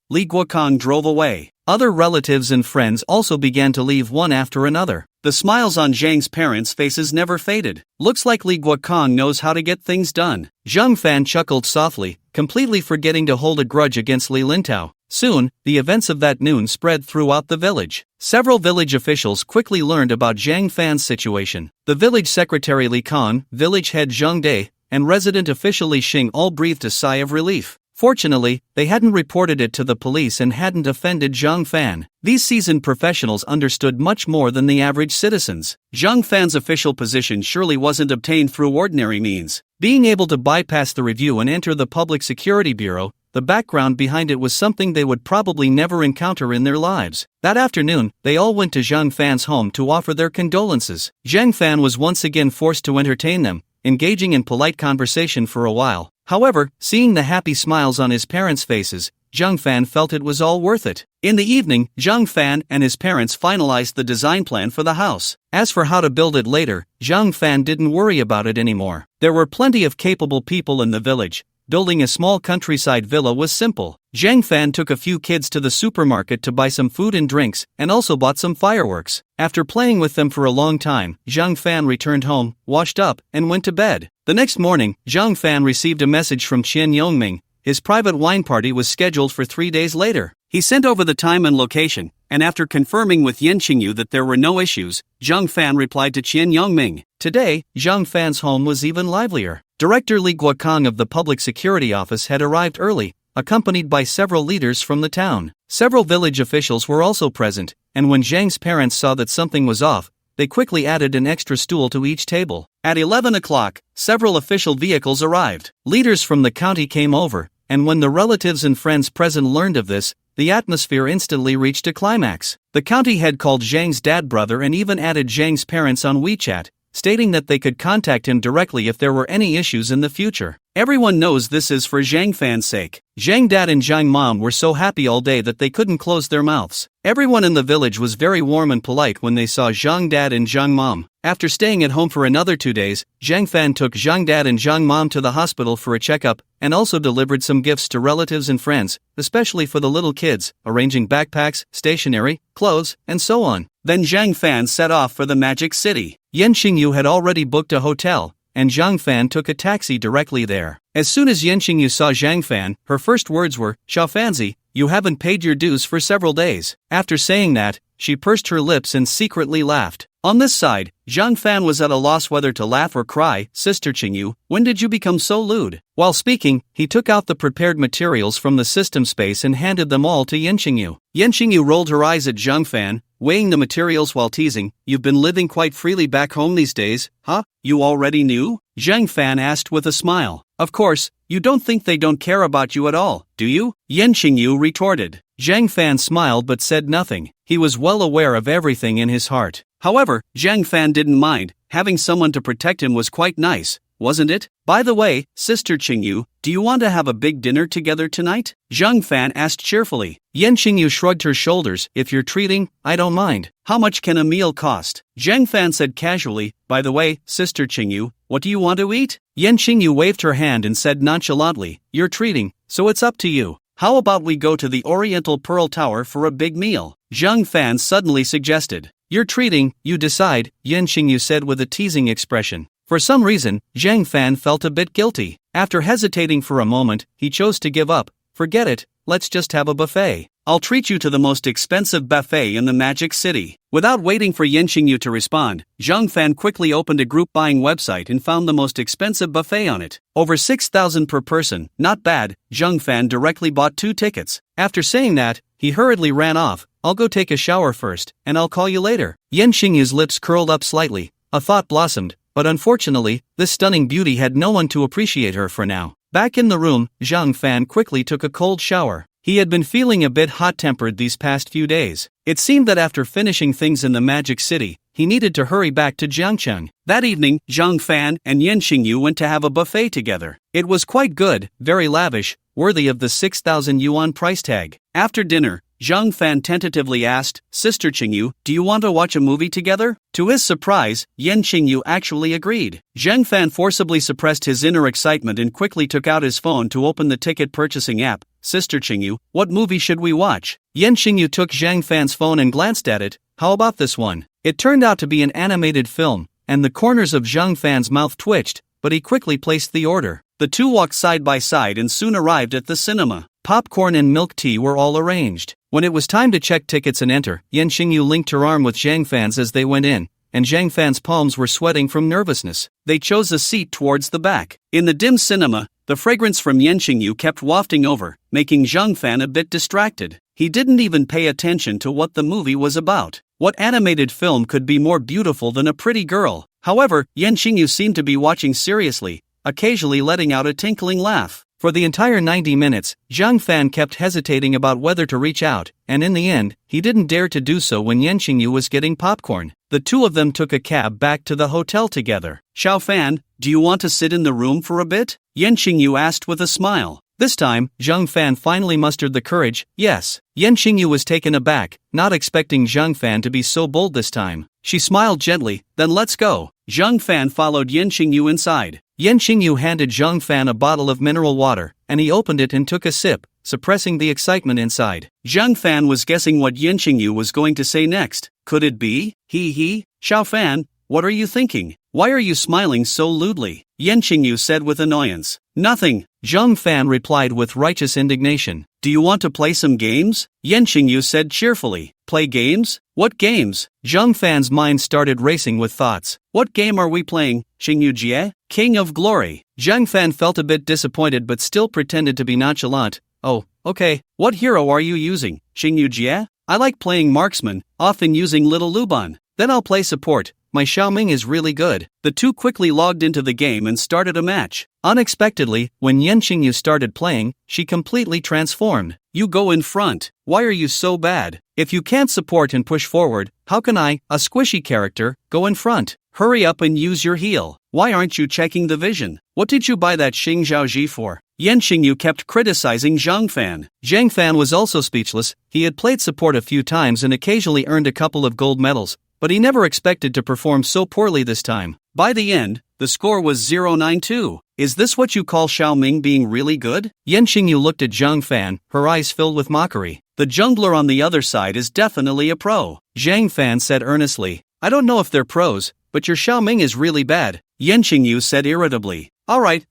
Speaker 1: Li Guokang drove away. Other relatives and friends also began to leave one after another. The smiles on Zhang's parents' faces never faded. Looks like Li Guokang knows how to get things done. Zhang Fan chuckled softly, completely forgetting to hold a grudge against Li Lintao. Soon, the events of that noon spread throughout the village. Several village officials quickly learned about Zhang Fan's situation. The village secretary Li Kan, village head Zhang Dai, and resident official Li Xing all breathed a sigh of relief. Fortunately, they hadn't reported it to the police and hadn't offended Zhang Fan. These seasoned professionals understood much more than the average citizens. Zhang Fan's official position surely wasn't obtained through ordinary means. Being able to bypass the review and enter the Public Security Bureau, the background behind it was something they would probably never encounter in their lives. That afternoon, they all went to Zhang Fan's home to offer their condolences. Zhang Fan was once again forced to entertain them, engaging in polite conversation for a while. However, seeing the happy smiles on his parents' faces, Zhang Fan felt it was all worth it. In the evening, Zhang Fan and his parents finalized the design plan for the house. As for how to build it later, Zhang Fan didn't worry about it anymore. There were plenty of capable people in the village. Building a small countryside villa was simple. Zhang Fan took a few kids to the supermarket to buy some food and drinks, and also bought some fireworks. After playing with them for a long time, Zhang Fan returned home, washed up, and went to bed. The next morning, Zhang Fan received a message from Qian Yongming. His private wine party was scheduled for 3 days later. He sent over the time and location, and after confirming with Yen Qingyu that there were no issues, Zhang Fan replied to Qian Yongming. Today, Zhang Fan's home was even livelier. Director Li Guokang of the Public Security Office had arrived early, accompanied by several leaders from the town. Several village officials were also present, and when Zhang's parents saw that something was off, they quickly added an extra stool to each table. At 11 o'clock, several official vehicles arrived. Leaders from the county came over, and when the relatives and friends present learned of this, the atmosphere instantly reached a climax. The county head called Zhang's dad brother and even added Zhang's parents on WeChat, stating that they could contact him directly if there were any issues in the future. Everyone knows this is for Zhang Fan's sake. Zhang Dad and Zhang Mom were so happy all day that they couldn't close their mouths. Everyone in the village was very warm and polite when they saw Zhang Dad and Zhang Mom. After staying at home for another 2 days, Zhang Fan took Zhang Dad and Zhang Mom to the hospital for a checkup, and also delivered some gifts to relatives and friends, especially for the little kids, arranging backpacks, stationery, clothes, and so on. Then Zhang Fan set off for the Magic City. Yan Xingyu had already booked a hotel, and Zhang Fan took a taxi directly there. As soon as Yan Xingyu saw Zhang Fan, her first words were, "Xiao Fanzi, you haven't paid your dues for several days." After saying that, she pursed her lips and secretly laughed. On this side, Zhang Fan was at a loss whether to laugh or cry. "Sister Qingyu, when did you become so lewd?" While speaking, he took out the prepared materials from the system space and handed them all to Yan Xingyu. Yan Xingyu rolled her eyes at Zhang Fan, weighing the materials while teasing. "You've been living quite freely back home these days, huh? You already knew?" Zhang Fan asked with a smile. "Of course, you don't think they don't care about you at all, do you?" Yan Xingyu retorted. Zhang Fan smiled but said nothing. He was well aware of everything in his heart. However, Zhang Fan didn't mind. Having someone to protect him was quite nice, wasn't it? "By the way, Sister Qingyu, do you want to have a big dinner together tonight?" Zhang Fan asked cheerfully. Yan Xingyu shrugged her shoulders. "If you're treating, I don't mind. How much can a meal cost?" Zhang Fan said casually. "By the way, Sister Qingyu, what do you want to eat?" Yan Xingyu waved her hand and said nonchalantly, "You're treating, so it's up to you. How about we go to the Oriental Pearl Tower for a big meal?" Zhang Fan suddenly suggested. "You're treating, you decide," Yan Xingyu said with a teasing expression. For some reason, Zhang Fan felt a bit guilty. After hesitating for a moment, he chose to give up. "Forget it, let's just have a buffet. I'll treat you to the most expensive buffet in the Magic City." Without waiting for Yan Xingyu to respond, Zhang Fan quickly opened a group buying website and found the most expensive buffet on it. Over 6,000 per person, not bad. Zhang Fan directly bought 2 tickets. After saying that, he hurriedly ran off. "I'll go take a shower first, and I'll call you later." Yan Xingyu's lips curled up slightly. A thought blossomed, but unfortunately, this stunning beauty had no one to appreciate her for now. Back in the room, Zhang Fan quickly took a cold shower. He had been feeling a bit hot-tempered these past few days. It seemed that after finishing things in the Magic City, he needed to hurry back to Jiangcheng. That evening, Zhang Fan and Yan Xingyu went to have a buffet together. It was quite good, very lavish, worthy of the 6,000 yuan price tag. After dinner, Zhang Fan tentatively asked, "Sister Qingyu, do you want to watch a movie together?" To his surprise, Yan Xingyu actually agreed. Zhang Fan forcibly suppressed his inner excitement and quickly took out his phone to open the ticket purchasing app. "Sister Qingyu, what movie should we watch?" Yan Xingyu took Zhang Fan's phone and glanced at it. "How about this one?" It turned out to be an animated film, and the corners of Zhang Fan's mouth twitched, but he quickly placed the order. The two walked side by side and soon arrived at the cinema. Popcorn and milk tea were all arranged. When it was time to check tickets and enter, Yan Xingyu linked her arm with Zhang Fan's as they went in, and Zhang Fan's palms were sweating from nervousness. They chose a seat towards the back. In the dim cinema, the fragrance from Yan Xingyu kept wafting over, making Zhang Fan a bit distracted. He didn't even pay attention to what the movie was about. What animated film could be more beautiful than a pretty girl? However, Yan Xingyu seemed to be watching seriously, occasionally letting out a tinkling laugh. For the entire 90 minutes, Zhang Fan kept hesitating about whether to reach out, and in the end, he didn't dare to do so when Yan Xingyu was getting popcorn. The two of them took a cab back to the hotel together. "Xiao Fan, do you want to sit in the room for a bit?" Yan Xingyu asked with a smile. This time, Zhang Fan finally mustered the courage. "Yes." Yan Xingyu was taken aback, not expecting Zhang Fan to be so bold this time. She smiled gently. "Then let's go." Zhang Fan followed Yan Xingyu inside. Yan Xingyu handed Zhang Fan a bottle of mineral water, and he opened it and took a sip, suppressing the excitement inside. Zhang Fan was guessing what Yan Xingyu was going to say next. Could it be? He. "Xiao Fan, what are you thinking? Why are you smiling so lewdly?" Yan Xingyu said with annoyance. "Nothing," Zhang Fan replied with righteous indignation. "Do you want to play some games?" Yan Xingyu said cheerfully. "Play games? What games?" Zhang Fan's mind started racing with thoughts. "What game are we playing? Xingyu Jie? King of Glory?" Zhang Fan felt a bit disappointed but still pretended to be nonchalant. "Oh, okay. What hero are you using? Xingyu Jie? I like playing marksman, often using Little Luban. Then I'll play support. My Xiaoming is really good." The two quickly logged into the game and started a match. Unexpectedly, when Yan Xingyu started playing, she completely transformed. "You go in front. Why are you so bad? If you can't support and push forward, how can I, a squishy character, go in front?" Hurry up and use your heel. Why aren't you checking the vision? What did you buy that Xing Zhaoji for? Yan Xingyu kept criticizing Zhang Fan. Zhang Fan was also speechless. He had played support a few times and occasionally earned a couple of gold medals, but he never expected to perform so poorly this time. By the end, the score was 0-9-2. Is this what you call Xiaoming being really good? Yan Xingyu looked at Zhang Fan, her eyes filled with mockery. The jungler on the other side is definitely a pro. Zhang Fan said earnestly. I don't know if they're pros, but your Xiaoming is really bad. Yan Xingyu said irritably. Alright,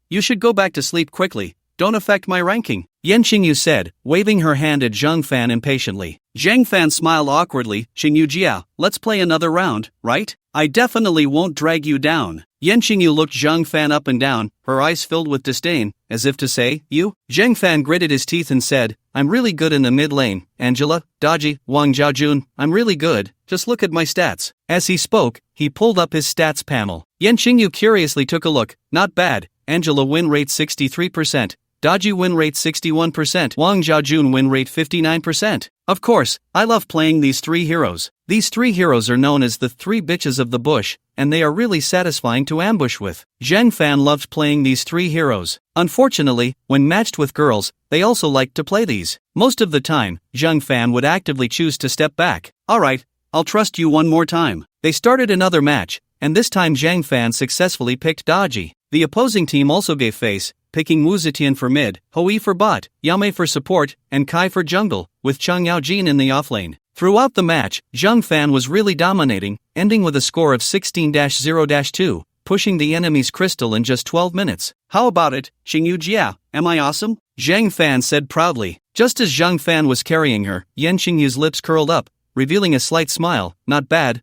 Speaker 1: you should go back to sleep quickly. Don't affect my ranking. Yan Xingyu said, waving her hand at Zhang Fan impatiently. Zhang Fan smiled awkwardly. Xingyu Jia, let's play another round, right? I definitely won't drag you down. Yan Xingyu looked Zhang Fan up and down, her eyes filled with disdain, as if to say, you? Zhang Fan gritted his teeth and said, I'm really good in the mid lane. Angela, Daji, Wang Zhaojun, I'm really good, just look at my stats. As he spoke, he pulled up his stats panel. Yan Xingyu curiously took a look. Not bad. Angela win rate 63%. Daji win rate 61%. Wang Zhaojun win rate 59%. Of course, I love playing these three heroes. These three heroes are known as the three bitches of the bush, and they are really satisfying to ambush with. Zhang Fan loved playing these three heroes. Unfortunately, when matched with girls, they also liked to play these. Most of the time, Zhang Fan would actively choose to step back. Alright, I'll trust you one more time. They started another match, and this time Zhang Fan successfully picked Daji. The opposing team also gave face, picking Wu Zetian for mid, Hui for bot, Yamei for support, and Kai for jungle, with Chang Yaojin in the offlane. Throughout the match, Zhang Fan was really dominating, ending with a score of 16-0-2, pushing the enemy's crystal in just 12 minutes. How about it, Xingyu Jia, am I awesome? Zhang Fan said proudly. Just as Zhang Fan was carrying her, Yan Xingyu's lips curled up, revealing a slight smile. Not bad,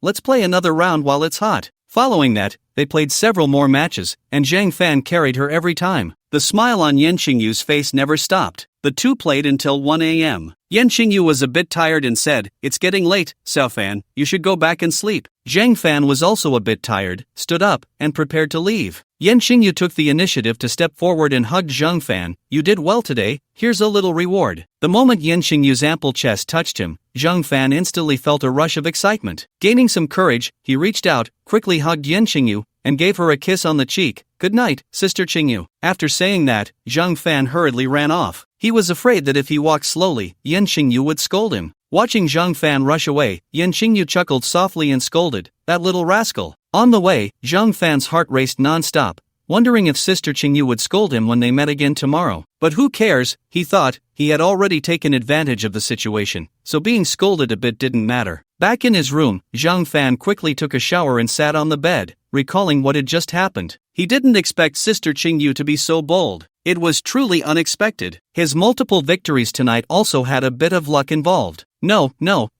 Speaker 1: let's play another round while it's hot. Following that, they played several more matches, and Zhang Fan carried her every time. The smile on Yan Xingyu's face never stopped. The two played until 1 a.m. Yan Xingyu was a bit tired and said, It's getting late, Xiao Fan, you should go back and sleep. Zhang Fan was also a bit tired, stood up, and prepared to leave. Yan Xingyu took the initiative to step forward and hugged Zhang Fan. You did well today, here's a little reward. The moment Yan Xingyu's ample chest touched him, Zhang Fan instantly felt a rush of excitement. Gaining some courage, he reached out, quickly hugged Yan Xingyu, and gave her a kiss on the cheek. Good night, Sister Xingyu. After saying that, Zhang Fan hurriedly ran off. He was afraid that if he walked slowly, Yan Xingyu would scold him. Watching Zhang Fan rush away, Yan Xingyu chuckled softly and scolded, That little rascal. On the way, Zhang Fan's heart raced non-stop, wondering if Sister Xingyu would scold him when they met again tomorrow. But who cares, he thought, he had already taken advantage of the situation, so being scolded a bit didn't matter. Back in his room, Zhang Fan quickly took a shower and sat on the bed, recalling what had just happened. He didn't expect Sister Xingyu to be so bold. It was truly unexpected. His multiple victories tonight also had a bit of luck involved. No,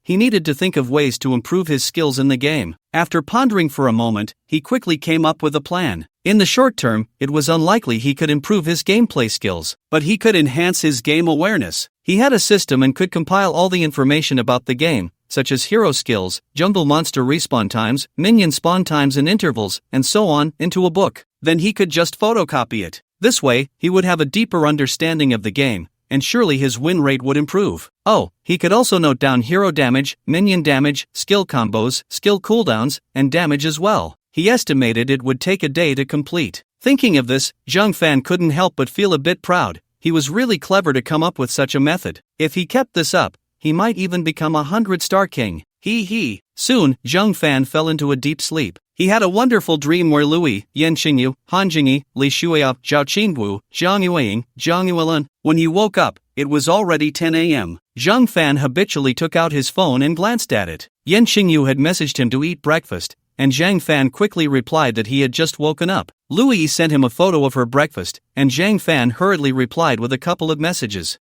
Speaker 1: he needed to think of ways to improve his skills in the game. After pondering for a moment, he quickly came up with a plan. In the short term, it was unlikely he could improve his gameplay skills, but he could enhance his game awareness. He had a system and could compile all the information about the game, such as hero skills, jungle monster respawn times, minion spawn times and intervals, and so on, into a book. Then he could just photocopy it. This way, he would have a deeper understanding of the game, and surely his win rate would improve. Oh, he could also note down hero damage, minion damage, skill combos, skill cooldowns, and damage as well. He estimated it would take a day to complete. Thinking of this, Zhang Fan couldn't help but feel a bit proud. He was really clever to come up with such a method. If he kept this up, he might even become a 100-star king. Soon, Zhang Fan fell into a deep sleep. He had a wonderful dream where Lui, Yan Xingyu, Han Jingyi, Li Shuya, Zhao Qingwu, Zhang Yueying, Zhang Yuelun. When he woke up, it was already 10 a.m. Zhang Fan habitually took out his phone and glanced at it. Yan Xingyu had messaged him to eat breakfast, and Zhang Fan quickly replied that he had just woken up. Lui sent him a photo of her breakfast, and Zhang Fan hurriedly replied with a couple of messages.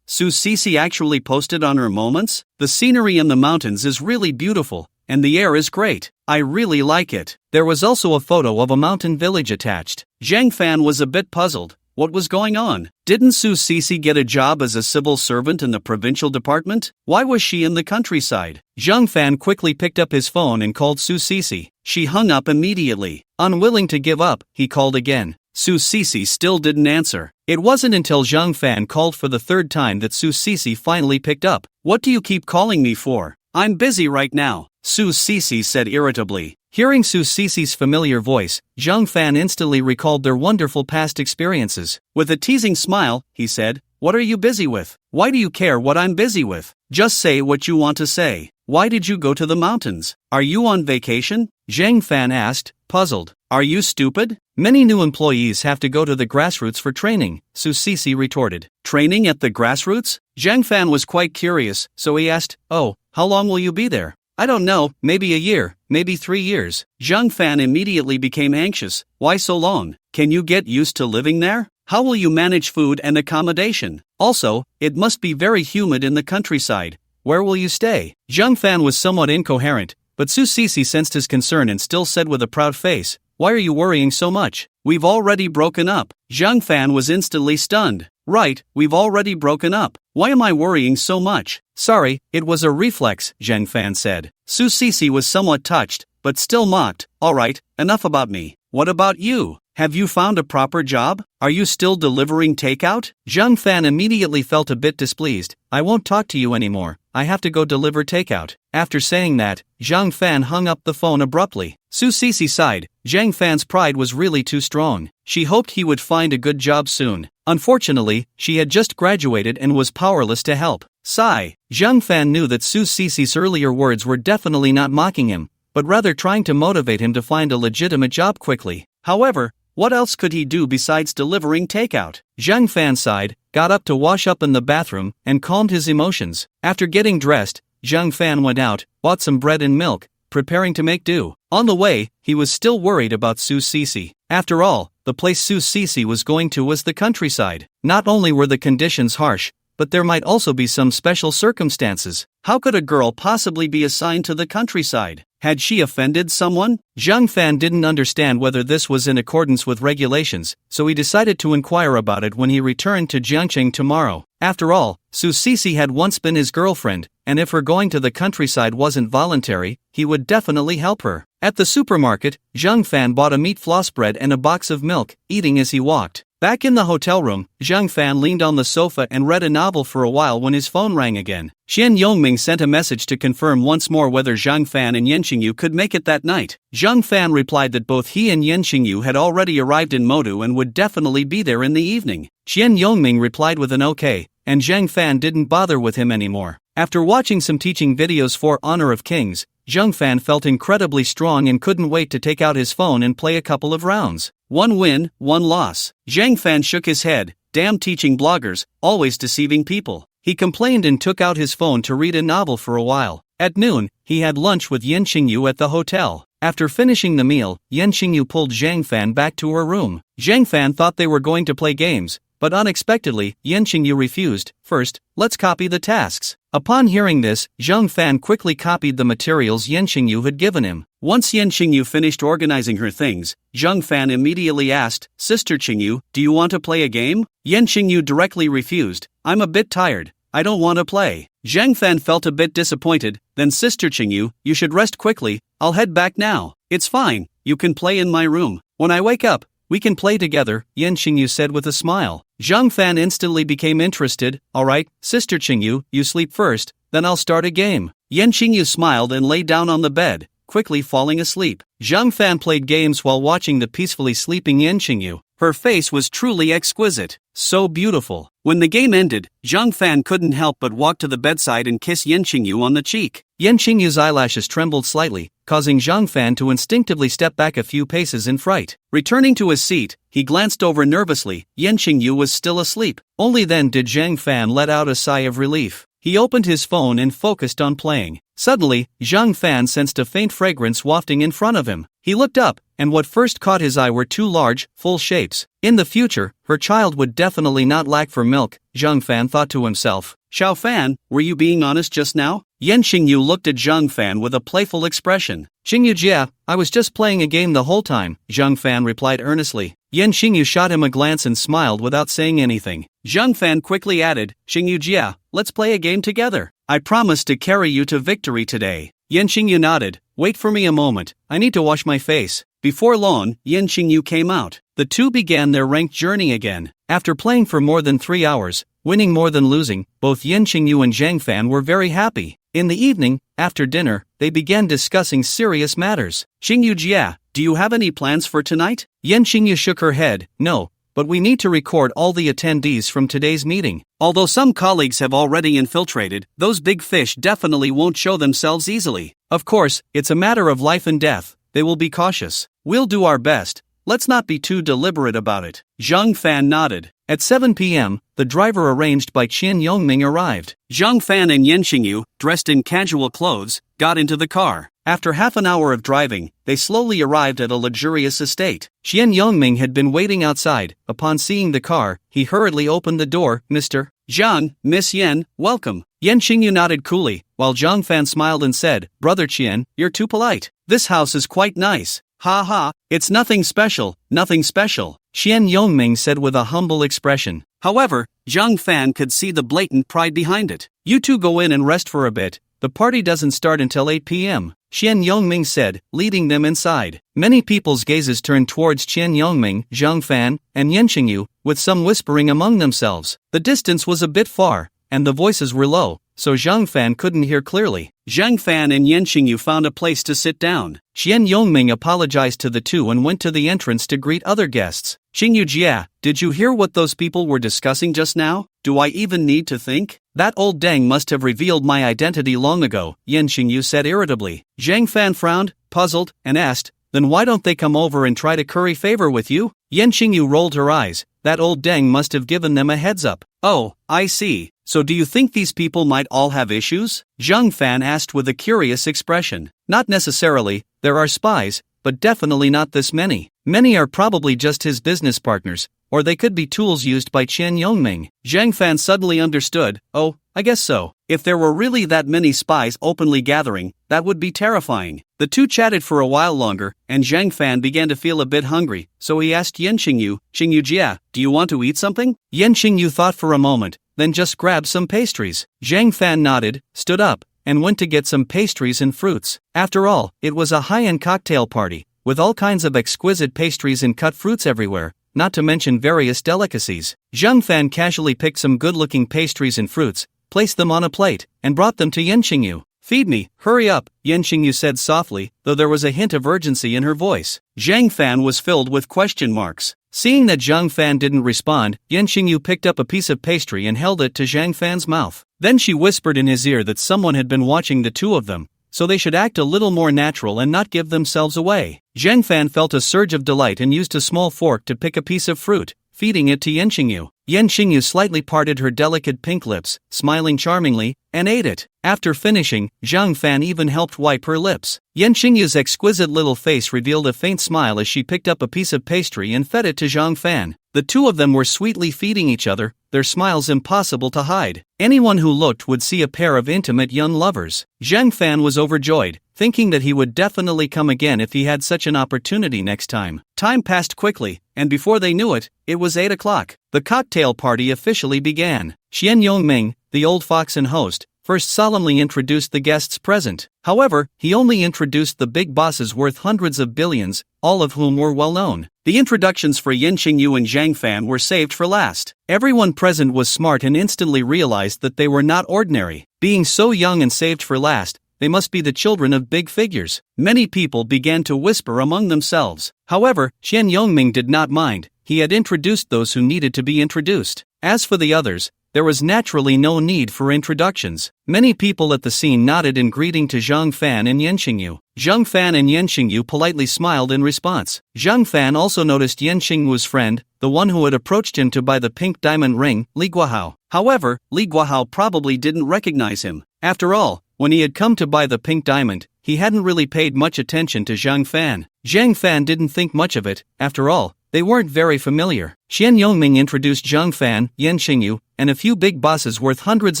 Speaker 1: Su Cece actually posted on her moments? The scenery in the mountains is really beautiful, and the air is great. I really like it. There was also a photo of a mountain village attached. Zhang Fan was a bit puzzled. What was going on? Didn't Su Cece get a job as a civil servant in the provincial department? Why was she in the countryside? Zhang Fan quickly picked up his phone and called Su Cece. She hung up immediately. Unwilling to give up, he called again. Su Cece still didn't answer. It wasn't until Zhang Fan called for the third time that Su Cece finally picked up. What do you keep calling me for? I'm busy right now. Su Cece said irritably. Hearing Su Cece's familiar voice, Zhang Fan instantly recalled their wonderful past experiences. With a teasing smile, he said, "What are you busy with? Why do you care what I'm busy with? Just say what you want to say. Why did you go to the mountains? Are you on vacation?" Zhang Fan asked, puzzled. "Are you stupid? Many new employees have to go to the grassroots for training," Su Cece retorted. Training at the grassroots? Zhang Fan was quite curious, so he asked, "Oh, how long will you be there?" "I don't know, maybe a year, maybe 3 years. Zhang Fan immediately became anxious. "Why so long? Can you get used to living there? How will you manage food and accommodation? Also, it must be very humid in the countryside. Where will you stay?" Zhang Fan was somewhat incoherent, but Su Cece sensed his concern and still said with a proud face, "Why are you worrying so much? We've already broken up." Zhang Fan was instantly stunned. "Right, we've already broken up. Why am I worrying so much?" "Sorry, it was a reflex," Zhang Fan said. Su Cece was somewhat touched, but still mocked. "Alright, enough about me. What about you? Have you found a proper job? Are you still delivering takeout?" Zhang Fan immediately felt a bit displeased. "I won't talk to you anymore. I have to go deliver takeout." After saying that, Zhang Fan hung up the phone abruptly. Su Cece sighed. Zhang Fan's pride was really too strong. She hoped he would find a good job soon. Unfortunately, she had just graduated and was powerless to help. Sigh. Zhang Fan knew that Su Cece's earlier words were definitely not mocking him, but rather trying to motivate him to find a legitimate job quickly. However, what else could he do besides delivering takeout? Zhang Fan sighed, got up to wash up in the bathroom, and calmed his emotions. After getting dressed, Zhang Fan went out, bought some bread and milk, preparing to make do. On the way, he was still worried about Su Cece. After all, the place Su Cece was going to was the countryside. Not only were the conditions harsh, but there might also be some special circumstances. How could a girl possibly be assigned to the countryside? Had she offended someone? Zhang Fan didn't understand whether this was in accordance with regulations, so he decided to inquire about it when he returned to Jiangqing tomorrow. After all, Su Cece had once been his girlfriend, and if her going to the countryside wasn't voluntary, he would definitely help her. At the supermarket, Zhang Fan bought a meat floss bread and a box of milk, eating as he walked. Back in the hotel room, Zhang Fan leaned on the sofa and read a novel for a while when his phone rang again. Xian Yongming sent a message to confirm once more whether Zhang Fan and Yen Xingyu could make it that night. Zhang Fan replied that both he and Yen Xingyu had already arrived in Modu and would definitely be there in the evening. Xian Yongming replied with an okay, and Zhang Fan didn't bother with him anymore. After watching some teaching videos for Honor of Kings, Zhang Fan felt incredibly strong and couldn't wait to take out his phone and play a couple of rounds. One win, one loss. Zhang Fan shook his head. Damn teaching bloggers, always deceiving people. He complained and took out his phone to read a novel for a while. At noon, he had lunch with Yen Xingyu at the hotel. After finishing the meal, Yen Xingyu pulled Zhang Fan back to her room. Zhang Fan thought they were going to play games, but unexpectedly, Yen Xingyu refused. "First, let's copy the tasks." Upon hearing this, Zhang Fan quickly copied the materials Yen Xingyu had given him. Once Yen Xingyu finished organizing her things, Zhang Fan immediately asked, "Sister Xingyu, do you want to play a game?" Yen Xingyu directly refused. "I'm a bit tired. I don't want to play." Zhang Fan felt a bit disappointed. "Then Sister Xingyu, you should rest quickly. I'll head back now." "It's fine, you can play in my room. When I wake up, we can play together," Yen Xingyu said with a smile. Zhang Fan instantly became interested. "Alright, Sister Xingyu, you sleep first, then I'll start a game." Yen Xingyu smiled and lay down on the bed, quickly falling asleep. Zhang Fan played games while watching the peacefully sleeping Yen Xingyu. Her face was truly exquisite, so beautiful. When the game ended, Zhang Fan couldn't help but walk to the bedside and kiss Yen Xingyu on the cheek. Yen Xingyu's eyelashes trembled slightly, causing Zhang Fan to instinctively step back a few paces in fright. Returning to his seat, he glanced over nervously. Yen Xingyu was still asleep. Only then did Zhang Fan let out a sigh of relief. He opened his phone and focused on playing. Suddenly, Zhang Fan sensed a faint fragrance wafting in front of him. He looked up, and what first caught his eye were two large, full shapes. In the future, her child would definitely not lack for milk, Zhang Fan thought to himself. "Xiao Fan, were you being honest just now?" Yen Xingyu looked at Zhang Fan with a playful expression. "Xingyu Jia, I was just playing a game the whole time," Zhang Fan replied earnestly. Yen Xingyu shot him a glance and smiled without saying anything. Zhang Fan quickly added, "Xingyu Jia, let's play a game together. I promise to carry you to victory today." Yen Xingyu nodded. "Wait for me a moment, I need to wash my face." Before long, Yen Xingyu came out. The two began their ranked journey again. After playing for more than 3 hours, winning more than losing, both Yen Xingyu and Zhang Fan were very happy. In the evening, After dinner, they began discussing serious matters. Xingyu Jia, do you have any plans for tonight? Yan Xingyu shook her head. No, but we need to record all the attendees from today's meeting. Although some colleagues have already infiltrated, those big fish definitely won't show themselves easily. Of course, it's a matter of life and death. They will be cautious. We'll do our best. Let's not be too deliberate about it. Zhang Fan nodded. At 7 p.m., the driver arranged by Qian Yongming arrived. Zhang Fan and Yan Xingyu, dressed in casual clothes, got into the car. After half an hour of driving, they slowly arrived at a luxurious estate. Qian Yongming had been waiting outside. Upon seeing the car, he hurriedly opened the door. Mr. Zhang, Miss Yan, welcome. Yan Xingyu nodded coolly, while Zhang Fan smiled and said, Brother Qian, you're too polite. This house is quite nice. Ha ha, it's nothing special, nothing special, Qian Yongming said with a humble expression. However, Zhang Fan could see the blatant pride behind it. You two go in and rest for a bit. The party doesn't start until 8 p.m., Qian Yongming said, leading them inside. Many people's gazes turned towards Qian Yongming, Zhang Fan, and Yan Xingyu, with some whispering among themselves. The distance was a bit far, and the voices were low, so Zhang Fan couldn't hear clearly. Zhang Fan and Yan Xingyu found a place to sit down. Qian Yongming apologized to the two and went to the entrance to greet other guests. Xingyu Jia, did you hear what those people were discussing just now? Do I even need to think? That old Deng must have revealed my identity long ago, Yan Xingyu said irritably. Zhang Fan frowned, puzzled, and asked, then why don't they come over and try to curry favor with you? Yan Xingyu rolled her eyes. That old Deng must have given them a heads up. Oh, I see. So do you think these people might all have issues? Zhang Fan asked with a curious expression. Not necessarily, there are spies, but definitely not this many. Many are probably just his business partners, or they could be tools used by Qian Yongming. Zhang Fan suddenly understood. Oh, I guess so. If there were really that many spies openly gathering, that would be terrifying. The two chatted for a while longer, and Zhang Fan began to feel a bit hungry, so he asked Yan Xingyu, Xingyu Jia, do you want to eat something? Yan Xingyu thought for a moment, then just grabbed some pastries. Zhang Fan nodded, stood up, and went to get some pastries and fruits. After all, it was a high-end cocktail party, with all kinds of exquisite pastries and cut fruits everywhere, not to mention various delicacies. Zhang Fan casually picked some good-looking pastries and fruits, placed them on a plate, and brought them to Yan Xingyu. Feed me, hurry up, Yan Xingyu said softly, though there was a hint of urgency in her voice. Zhang Fan was filled with question marks. Seeing that Zhang Fan didn't respond, Yan Xingyu picked up a piece of pastry and held it to Zhang Fan's mouth. Then she whispered in his ear that someone had been watching the two of them, so they should act a little more natural and not give themselves away. Zhang Fan felt a surge of delight and used a small fork to pick a piece of fruit, feeding it to Yan Xingyu. Yan Xingyu slightly parted her delicate pink lips, smiling charmingly, and ate it. After finishing, Zhang Fan even helped wipe her lips. Yan Xingyu's exquisite little face revealed a faint smile as she picked up a piece of pastry and fed it to Zhang Fan. The two of them were sweetly feeding each other, their smiles impossible to hide. Anyone who looked would see a pair of intimate young lovers. Zhang Fan was overjoyed, thinking that he would definitely come again if he had such an opportunity next time. Time passed quickly, and before they knew it, it was 8 o'clock. The cocktail party officially began. Qian Yongming, the old fox and host, first solemnly introduced the guests present. However, he only introduced the big bosses worth hundreds of billions, all of whom were well known. The introductions for Yan Xingyu and Zhang Fan were saved for last. Everyone present was smart and instantly realized that they were not ordinary. Being so young and saved for last, they must be the children of big figures. Many people began to whisper among themselves. However, Qian Yongming did not mind. He had introduced those who needed to be introduced. As for the others, there was naturally no need for introductions. Many people at the scene nodded in greeting to Zhang Fan and Yan Xingyu. Zhang Fan and Yan Xingyu politely smiled in response. Zhang Fan also noticed Yan Xingyu's friend, the one who had approached him to buy the pink diamond ring, Li Guahao. However, Li Guahao probably didn't recognize him. After all, when he had come to buy the pink diamond, he hadn't really paid much attention to Zhang Fan. Zhang Fan didn't think much of it. After all, they weren't very familiar. Qian Yongming introduced Zhang Fan, Yan Xingyu, and a few big bosses worth hundreds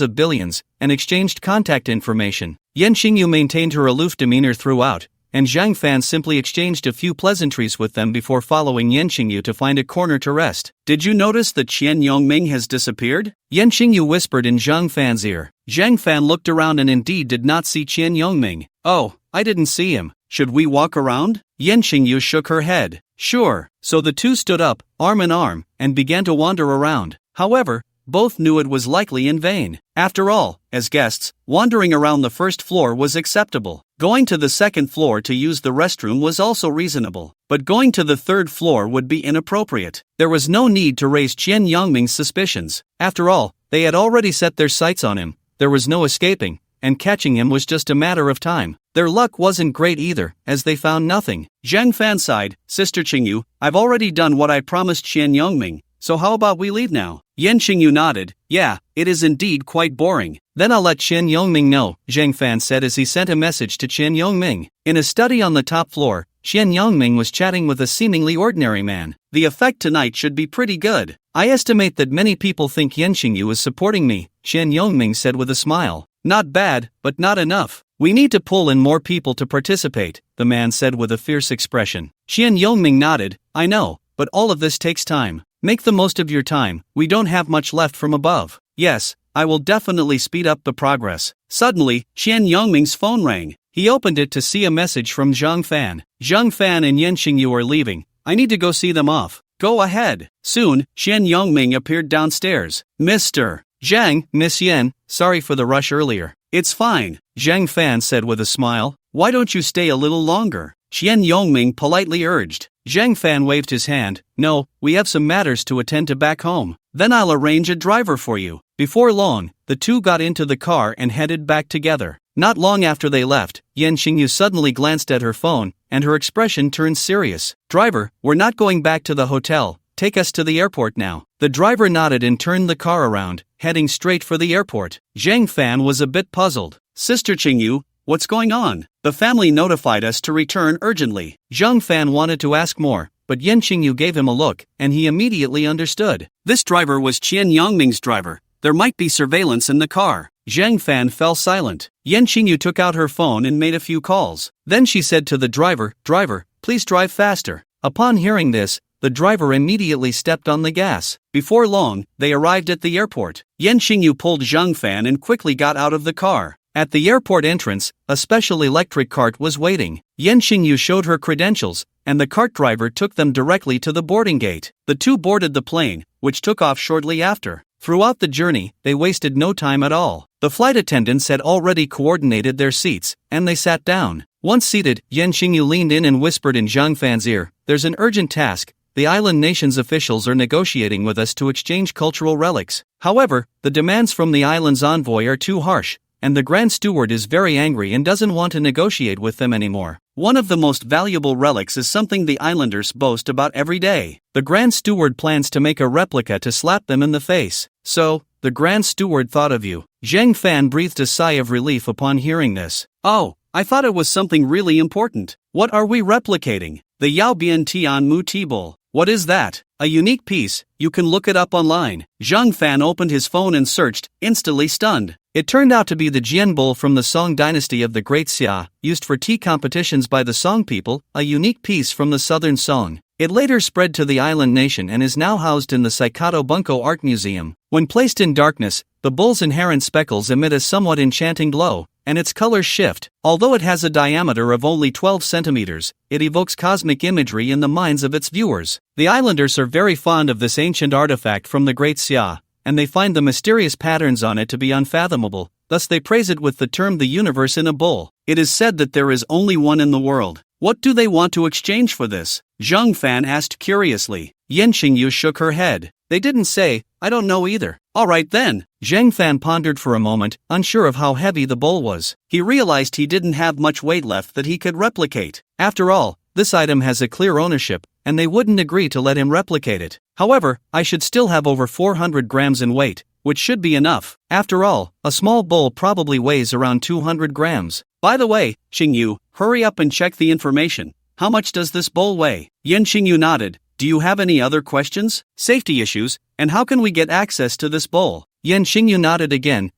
Speaker 1: of billions, and exchanged contact information. Yan Xingyu maintained her aloof demeanor throughout, and Zhang Fan simply exchanged a few pleasantries with them before following Yan Xingyu to find a corner to rest. Did you notice that Qian Yongming has disappeared? Yan Xingyu whispered in Zhang Fan's ear. Zhang Fan looked around and indeed did not see Qian Yongming. Oh, I didn't see him. Should we walk around? Yan Xingyu shook her head. Sure. So the two stood up, arm in arm, and began to wander around. However, both knew it was likely in vain. After all, as guests, wandering around the first floor was acceptable. Going to the second floor to use the restroom was also reasonable. But going to the third floor would be inappropriate. There was no need to raise Qian Yongming's suspicions. After all, they had already set their sights on him. There was no escaping, and catching him was just a matter of time. Their luck wasn't great either, as they found nothing. Zhang Fan sighed, Sister Qingyu, I've already done what I promised Qian Yongming, so how about we leave now? Yan Qingyu nodded, yeah, it is indeed quite boring. Then I'll let Qian Yongming know, Zhang Fan said as he sent a message to Qian Yongming. In a study on the top floor, Qian Yongming was chatting with a seemingly ordinary man. The effect tonight should be pretty good. I estimate that many people think Yan Qingyu is supporting me, Qian Yongming said with a smile. Not bad, but not enough. We need to pull in more people to participate, the man said with a fierce expression. Qian Yongming nodded, I know, but all of this takes time. Make the most of your time, we don't have much left from above. Yes, I will definitely speed up the progress. Suddenly, Qian Yongming's phone rang. He opened it to see a message from Zhang Fan. Zhang Fan and Yan Qingyu are leaving. I need to go see them off. Go ahead. Soon, Qian Yongming appeared downstairs. Mr. Zhang, Miss Yan, sorry for the rush earlier. It's fine, Zhang Fan said with a smile. Why don't you stay a little longer? Qian Yongming politely urged. Zhang Fan waved his hand. No, we have some matters to attend to back home. Then I'll arrange a driver for you. Before long, the two got into the car and headed back together. Not long after they left, Yan Qingyu suddenly glanced at her phone, and her expression turned serious. Driver, we're not going back to the hotel. Take us to the airport now. The driver nodded and turned the car around, heading straight for the airport. Zhang Fan was a bit puzzled. Sister Qingyu, what's going on? The family notified us to return urgently. Zhang Fan wanted to ask more, but Yan Qingyu gave him a look, and he immediately understood. This driver was Qian Yongming's driver. There might be surveillance in the car. Zhang Fan fell silent. Yan Qingyu took out her phone and made a few calls. Then she said to the driver, Driver, please drive faster. Upon hearing this, the driver immediately stepped on the gas. Before long, they arrived at the airport. Yan Qingyu pulled Zhang Fan and quickly got out of the car. At the airport entrance, a special electric cart was waiting. Yan Qingyu showed her credentials, and the cart driver took them directly to the boarding gate. The two boarded the plane, which took off shortly after. Throughout the journey, they wasted no time at all. The flight attendants had already coordinated their seats, and they sat down. Once seated, Yan Qingyu leaned in and whispered in Zhang Fan's ear, There's an urgent task. The island nation's officials are negotiating with us to exchange cultural relics. However, the demands from the island's envoy are too harsh, and the Grand Steward is very angry and doesn't want to negotiate with them anymore. One of the most valuable relics is something the islanders boast about every day. The Grand Steward plans to make a replica to slap them in the face. So, the Grand Steward thought of you. Zhang Fan breathed a sigh of relief upon hearing this. Oh, I thought it was something really important. What are we replicating? The Yao Bian Tian Mu Ti Bowl. What is that? A unique piece, you can look it up online. Zhang Fan opened his phone and searched, instantly stunned. It turned out to be the Jian Bowl from the Song dynasty of the Great Xia, used for tea competitions by the Song people, a unique piece from the southern Song. It later spread to the island nation and is now housed in the Saikato Bunko Art Museum. When placed in darkness, the bowl's inherent speckles emit a somewhat enchanting glow, and its colors shift. Although it has a diameter of only 12 centimeters, it evokes cosmic imagery in the minds of its viewers. The islanders are very fond of this ancient artifact from the Great Xia, and they find the mysterious patterns on it to be unfathomable, thus they praise it with the term the universe in a bowl. It is said that there is only one in the world. What do they want to exchange for this? Zhang Fan asked curiously. Yan Qingyu shook her head. They didn't say, I don't know either. Alright then. Zhang Fan pondered for a moment, unsure of how heavy the bowl was. He realized he didn't have much weight left that he could replicate. After all, this item has a clear ownership, and they wouldn't agree to let him replicate it. However, I should still have over 400 grams in weight, which should be enough. After all, a small bowl probably weighs around 200 grams. By the way, Qingyu, hurry up and check the information. How much does this bowl weigh? Yan Qingyu nodded. Do you have any other questions? Safety issues, and how can we get access to this bowl? Yan Qingyu nodded again.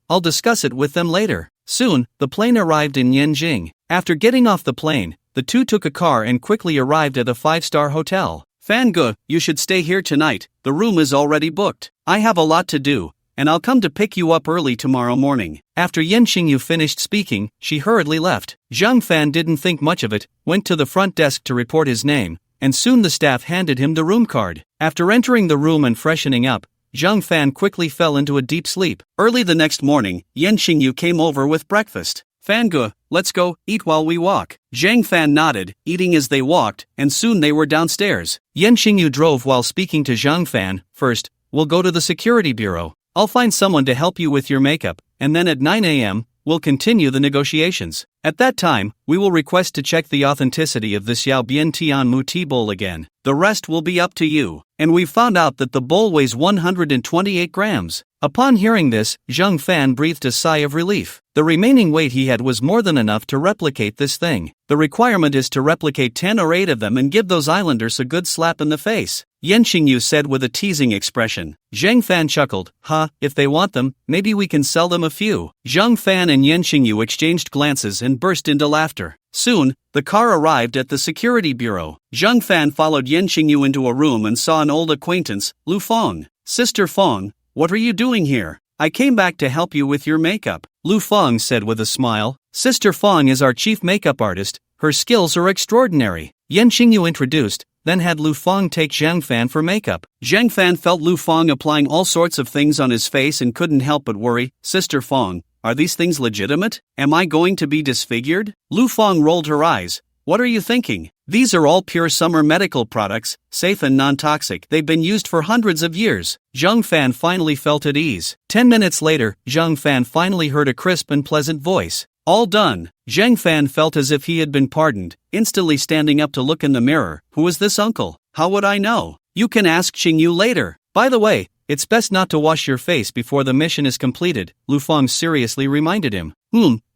Speaker 1: I'll discuss it with them later. Soon, the plane arrived in Yin Jing. After getting off the plane, the two took a car and quickly arrived at a 5-star hotel. Fangu, you should stay here tonight, the room is already booked. I have a lot to do, and I'll come to pick you up early tomorrow morning. After Yan Qingyu finished speaking, she hurriedly left. Zhang Fan didn't think much of it, went to the front desk to report his name, and soon the staff handed him the room card. After entering the room and freshening up, Zhang Fan quickly fell into a deep sleep. Early the next morning, Yan Xingyu came over with breakfast. Fangu, let's go, eat while we walk. Zhang Fan nodded, eating as they walked, and soon they were downstairs. Yan Xingyu drove while speaking to Zhang Fan. First, we'll go to the security bureau. I'll find someone to help you with your makeup, and then at 9 a.m., we'll continue the negotiations. At that time, we will request to check the authenticity of this Yao Bian Tian Mu tea bowl again. The rest will be up to you. And we found out that the bowl weighs 128 grams. Upon hearing this, Zhang Fan breathed a sigh of relief. The remaining weight he had was more than enough to replicate this thing. The requirement is to replicate 10 or 8 of them and give those islanders a good slap in the face, Yan Xingyu said with a teasing expression. Zhang Fan chuckled. If they want them, maybe we can sell them a few. Zhang Fan and Yan Xingyu exchanged glances and burst into laughter. Soon, the car arrived at the security bureau. Zhang Fan followed Yan Xingyu into a room and saw an old acquaintance, Lu Feng. Sister Feng, what are you doing here? I came back to help you with your makeup, Lu Feng said with a smile. Sister Feng is our chief makeup artist. Her skills are extraordinary. Yan Xingyu introduced, then had Lu Feng take Zhang Fan for makeup. Zhang Fan felt Lu Feng applying all sorts of things on his face and couldn't help but worry. Sister Feng, are these things legitimate? Am I going to be disfigured? Lu Feng rolled her eyes. What are you thinking? These are all pure summer medical products, safe and non-toxic. They've been used for hundreds of years. Zhang Fan finally felt at ease. 10 minutes later, Zhang Fan finally heard a crisp and pleasant voice. All done. Zhang Fan felt as if he had been pardoned, instantly standing up to look in the mirror. Who is this uncle? How would I know? You can ask Xingyu later. By the way, it's best not to wash your face before the mission is completed, Lu Feng seriously reminded him.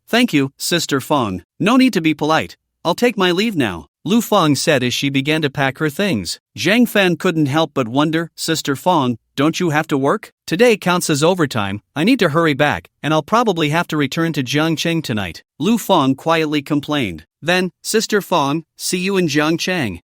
Speaker 1: Thank you, Sister Feng. No need to be polite. I'll take my leave now, Lu Feng said as she began to pack her things. Zhang Fan couldn't help but wonder, Sister Feng, don't you have to work? Today counts as overtime. I need to hurry back, and I'll probably have to return to Jiangcheng tonight, Lu Feng quietly complained. Then, Sister Feng, see you in Jiangcheng.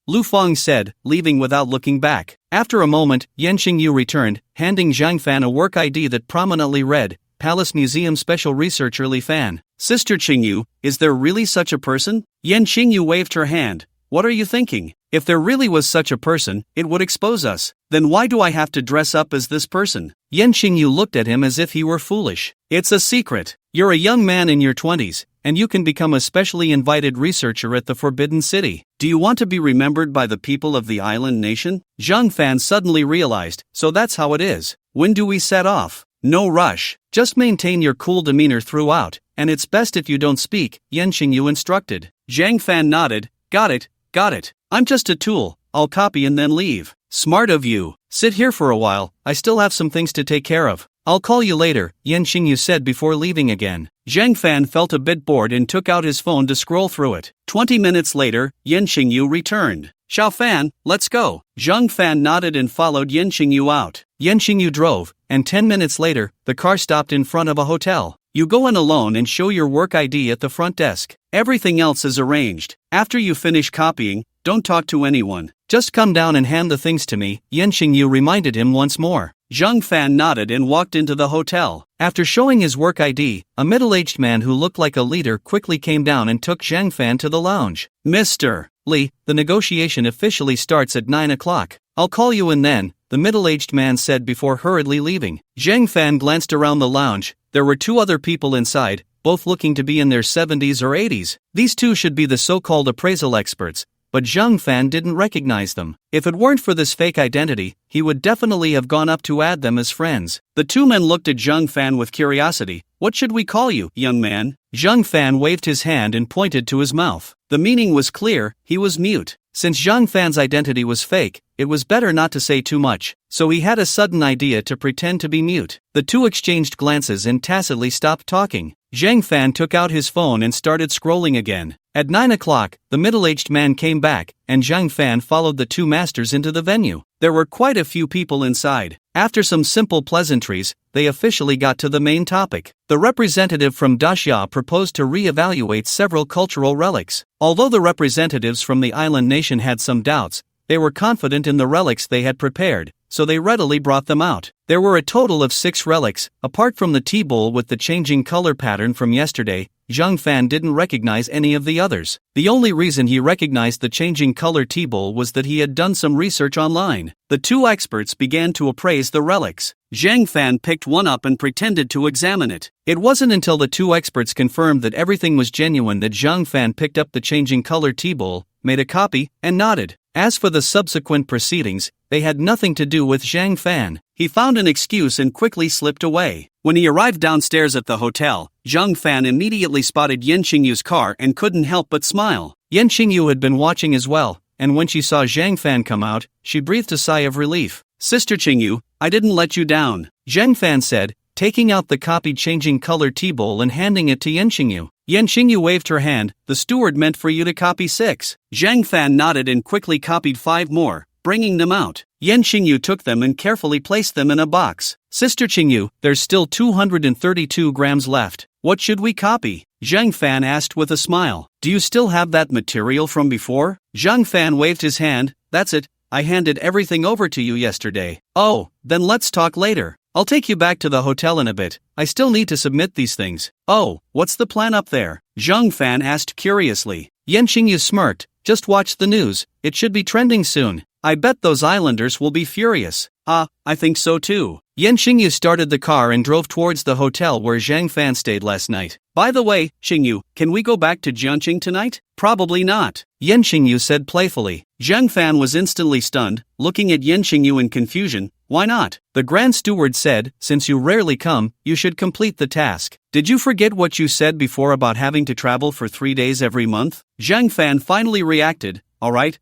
Speaker 1: Lu Feng said, leaving without looking back. After a moment, Yan Xingyu returned, handing Zhang Fan a work ID that prominently read, Palace Museum Special Researcher Li Fan. Sister Xingyu, is there really such a person? Yan Xingyu waved her hand. What are you thinking? If there really was such a person, it would expose us. Then why do I have to dress up as this person? Yan Xingyu looked at him as if he were foolish. It's a secret. You're a young man in your 20s, and you can become a specially invited researcher at the Forbidden City. Do you want to be remembered by the people of the island nation? Zhang Fan suddenly realized, so that's how it is. When do we set off? No rush. Just maintain your cool demeanor throughout, and it's best if you don't speak, Yan Xingyu instructed. Zhang Fan nodded. Got it. I'm just a tool. I'll copy and then leave. Smart of you. Sit here for a while. I still have some things to take care of. I'll call you later, Yan Xingyu said before leaving again. Zhang Fan felt a bit bored and took out his phone to scroll through it. 20 minutes later, Yan Xingyu returned. Xiao Fan, let's go. Zhang Fan nodded and followed Yan Xingyu out. Yan Xingyu drove, and 10 minutes later, the car stopped in front of a hotel. You go in alone and show your work ID at the front desk. Everything else is arranged. After you finish copying, don't talk to anyone. Just come down and hand the things to me, Yan Xingyu reminded him once more. Zhang Fan nodded and walked into the hotel. After showing his work ID, a middle-aged man who looked like a leader quickly came down and took Zhang Fan to the lounge. Mr. Li, the negotiation officially starts at 9 o'clock. I'll call you in then, the middle-aged man said before hurriedly leaving. Zhang Fan glanced around the lounge. There were 2 other people inside, both looking to be in their 70s or 80s. These 2 should be the so-called appraisal experts, but Zhang Fan didn't recognize them. If it weren't for this fake identity, he would definitely have gone up to add them as friends. The 2 men looked at Zhang Fan with curiosity. What should we call you, young man? Zhang Fan waved his hand and pointed to his mouth. The meaning was clear, he was mute. Since Zhang Fan's identity was fake, it was better not to say too much, so he had a sudden idea to pretend to be mute. The 2 exchanged glances and tacitly stopped talking. Zhang Fan took out his phone and started scrolling again. At 9 o'clock, the middle-aged man came back, and Zhang Fan followed the 2 masters into the venue. There were quite a few people inside. After some simple pleasantries, they officially got to the main topic. The representative from Daxia proposed to re-evaluate several cultural relics. Although the representatives from the island nation had some doubts, they were confident in the relics they had prepared, so they readily brought them out. There were a total of 6 relics, apart from the tea bowl with the changing color pattern from yesterday. Zhang Fan didn't recognize any of the others. The only reason he recognized the changing color tea bowl was that he had done some research online. The two experts began to appraise the relics. Zhang Fan picked one up and pretended to examine it. It wasn't until the two experts confirmed that everything was genuine that Zhang Fan picked up the changing color tea bowl, made a copy, and nodded. As for the subsequent proceedings, they had nothing to do with Zhang Fan. He found an excuse and quickly slipped away. When he arrived downstairs at the hotel, Zhang Fan immediately spotted Yen Qingyu's car and couldn't help but smile. Yen Qingyu had been watching as well, and when she saw Zhang Fan come out, she breathed a sigh of relief. "Sister Qingyu, I didn't let you down," Zhang Fan said, taking out the copied changing color tea bowl and handing it to Yen Qingyu. Yen Qingyu waved her hand. "The steward meant for you to copy 6. Zhang Fan nodded and quickly copied 5 more, bringing them out. Yen Qingyu took them and carefully placed them in a box. "Sister Qingyu, there's still 232 grams left. What should we copy?" Zhang Fan asked with a smile. "Do you still have that material from before?" Zhang Fan waved his hand. "That's it. I handed everything over to you yesterday." "Oh, then let's talk later. I'll take you back to the hotel in a bit. I still need to submit these things." "Oh, what's the plan up there?" Zhang Fan asked curiously. Yen Qingyu smirked. "Just watch the news. It should be trending soon. I bet those islanders will be furious." I think so too." Yen Qingyu started the car and drove towards the hotel where Zhang Fan stayed last night. "By the way, Qingyu, can we go back to Jiangqing tonight?" "Probably not," Yen Qingyu said playfully. Zhang Fan was instantly stunned, looking at Yen Qingyu in confusion. "Why not?" The Grand Steward said, "Since you rarely come, you should complete the task. Did you forget what you said before about having to travel for 3 days every month?" Zhang Fan finally reacted. All right.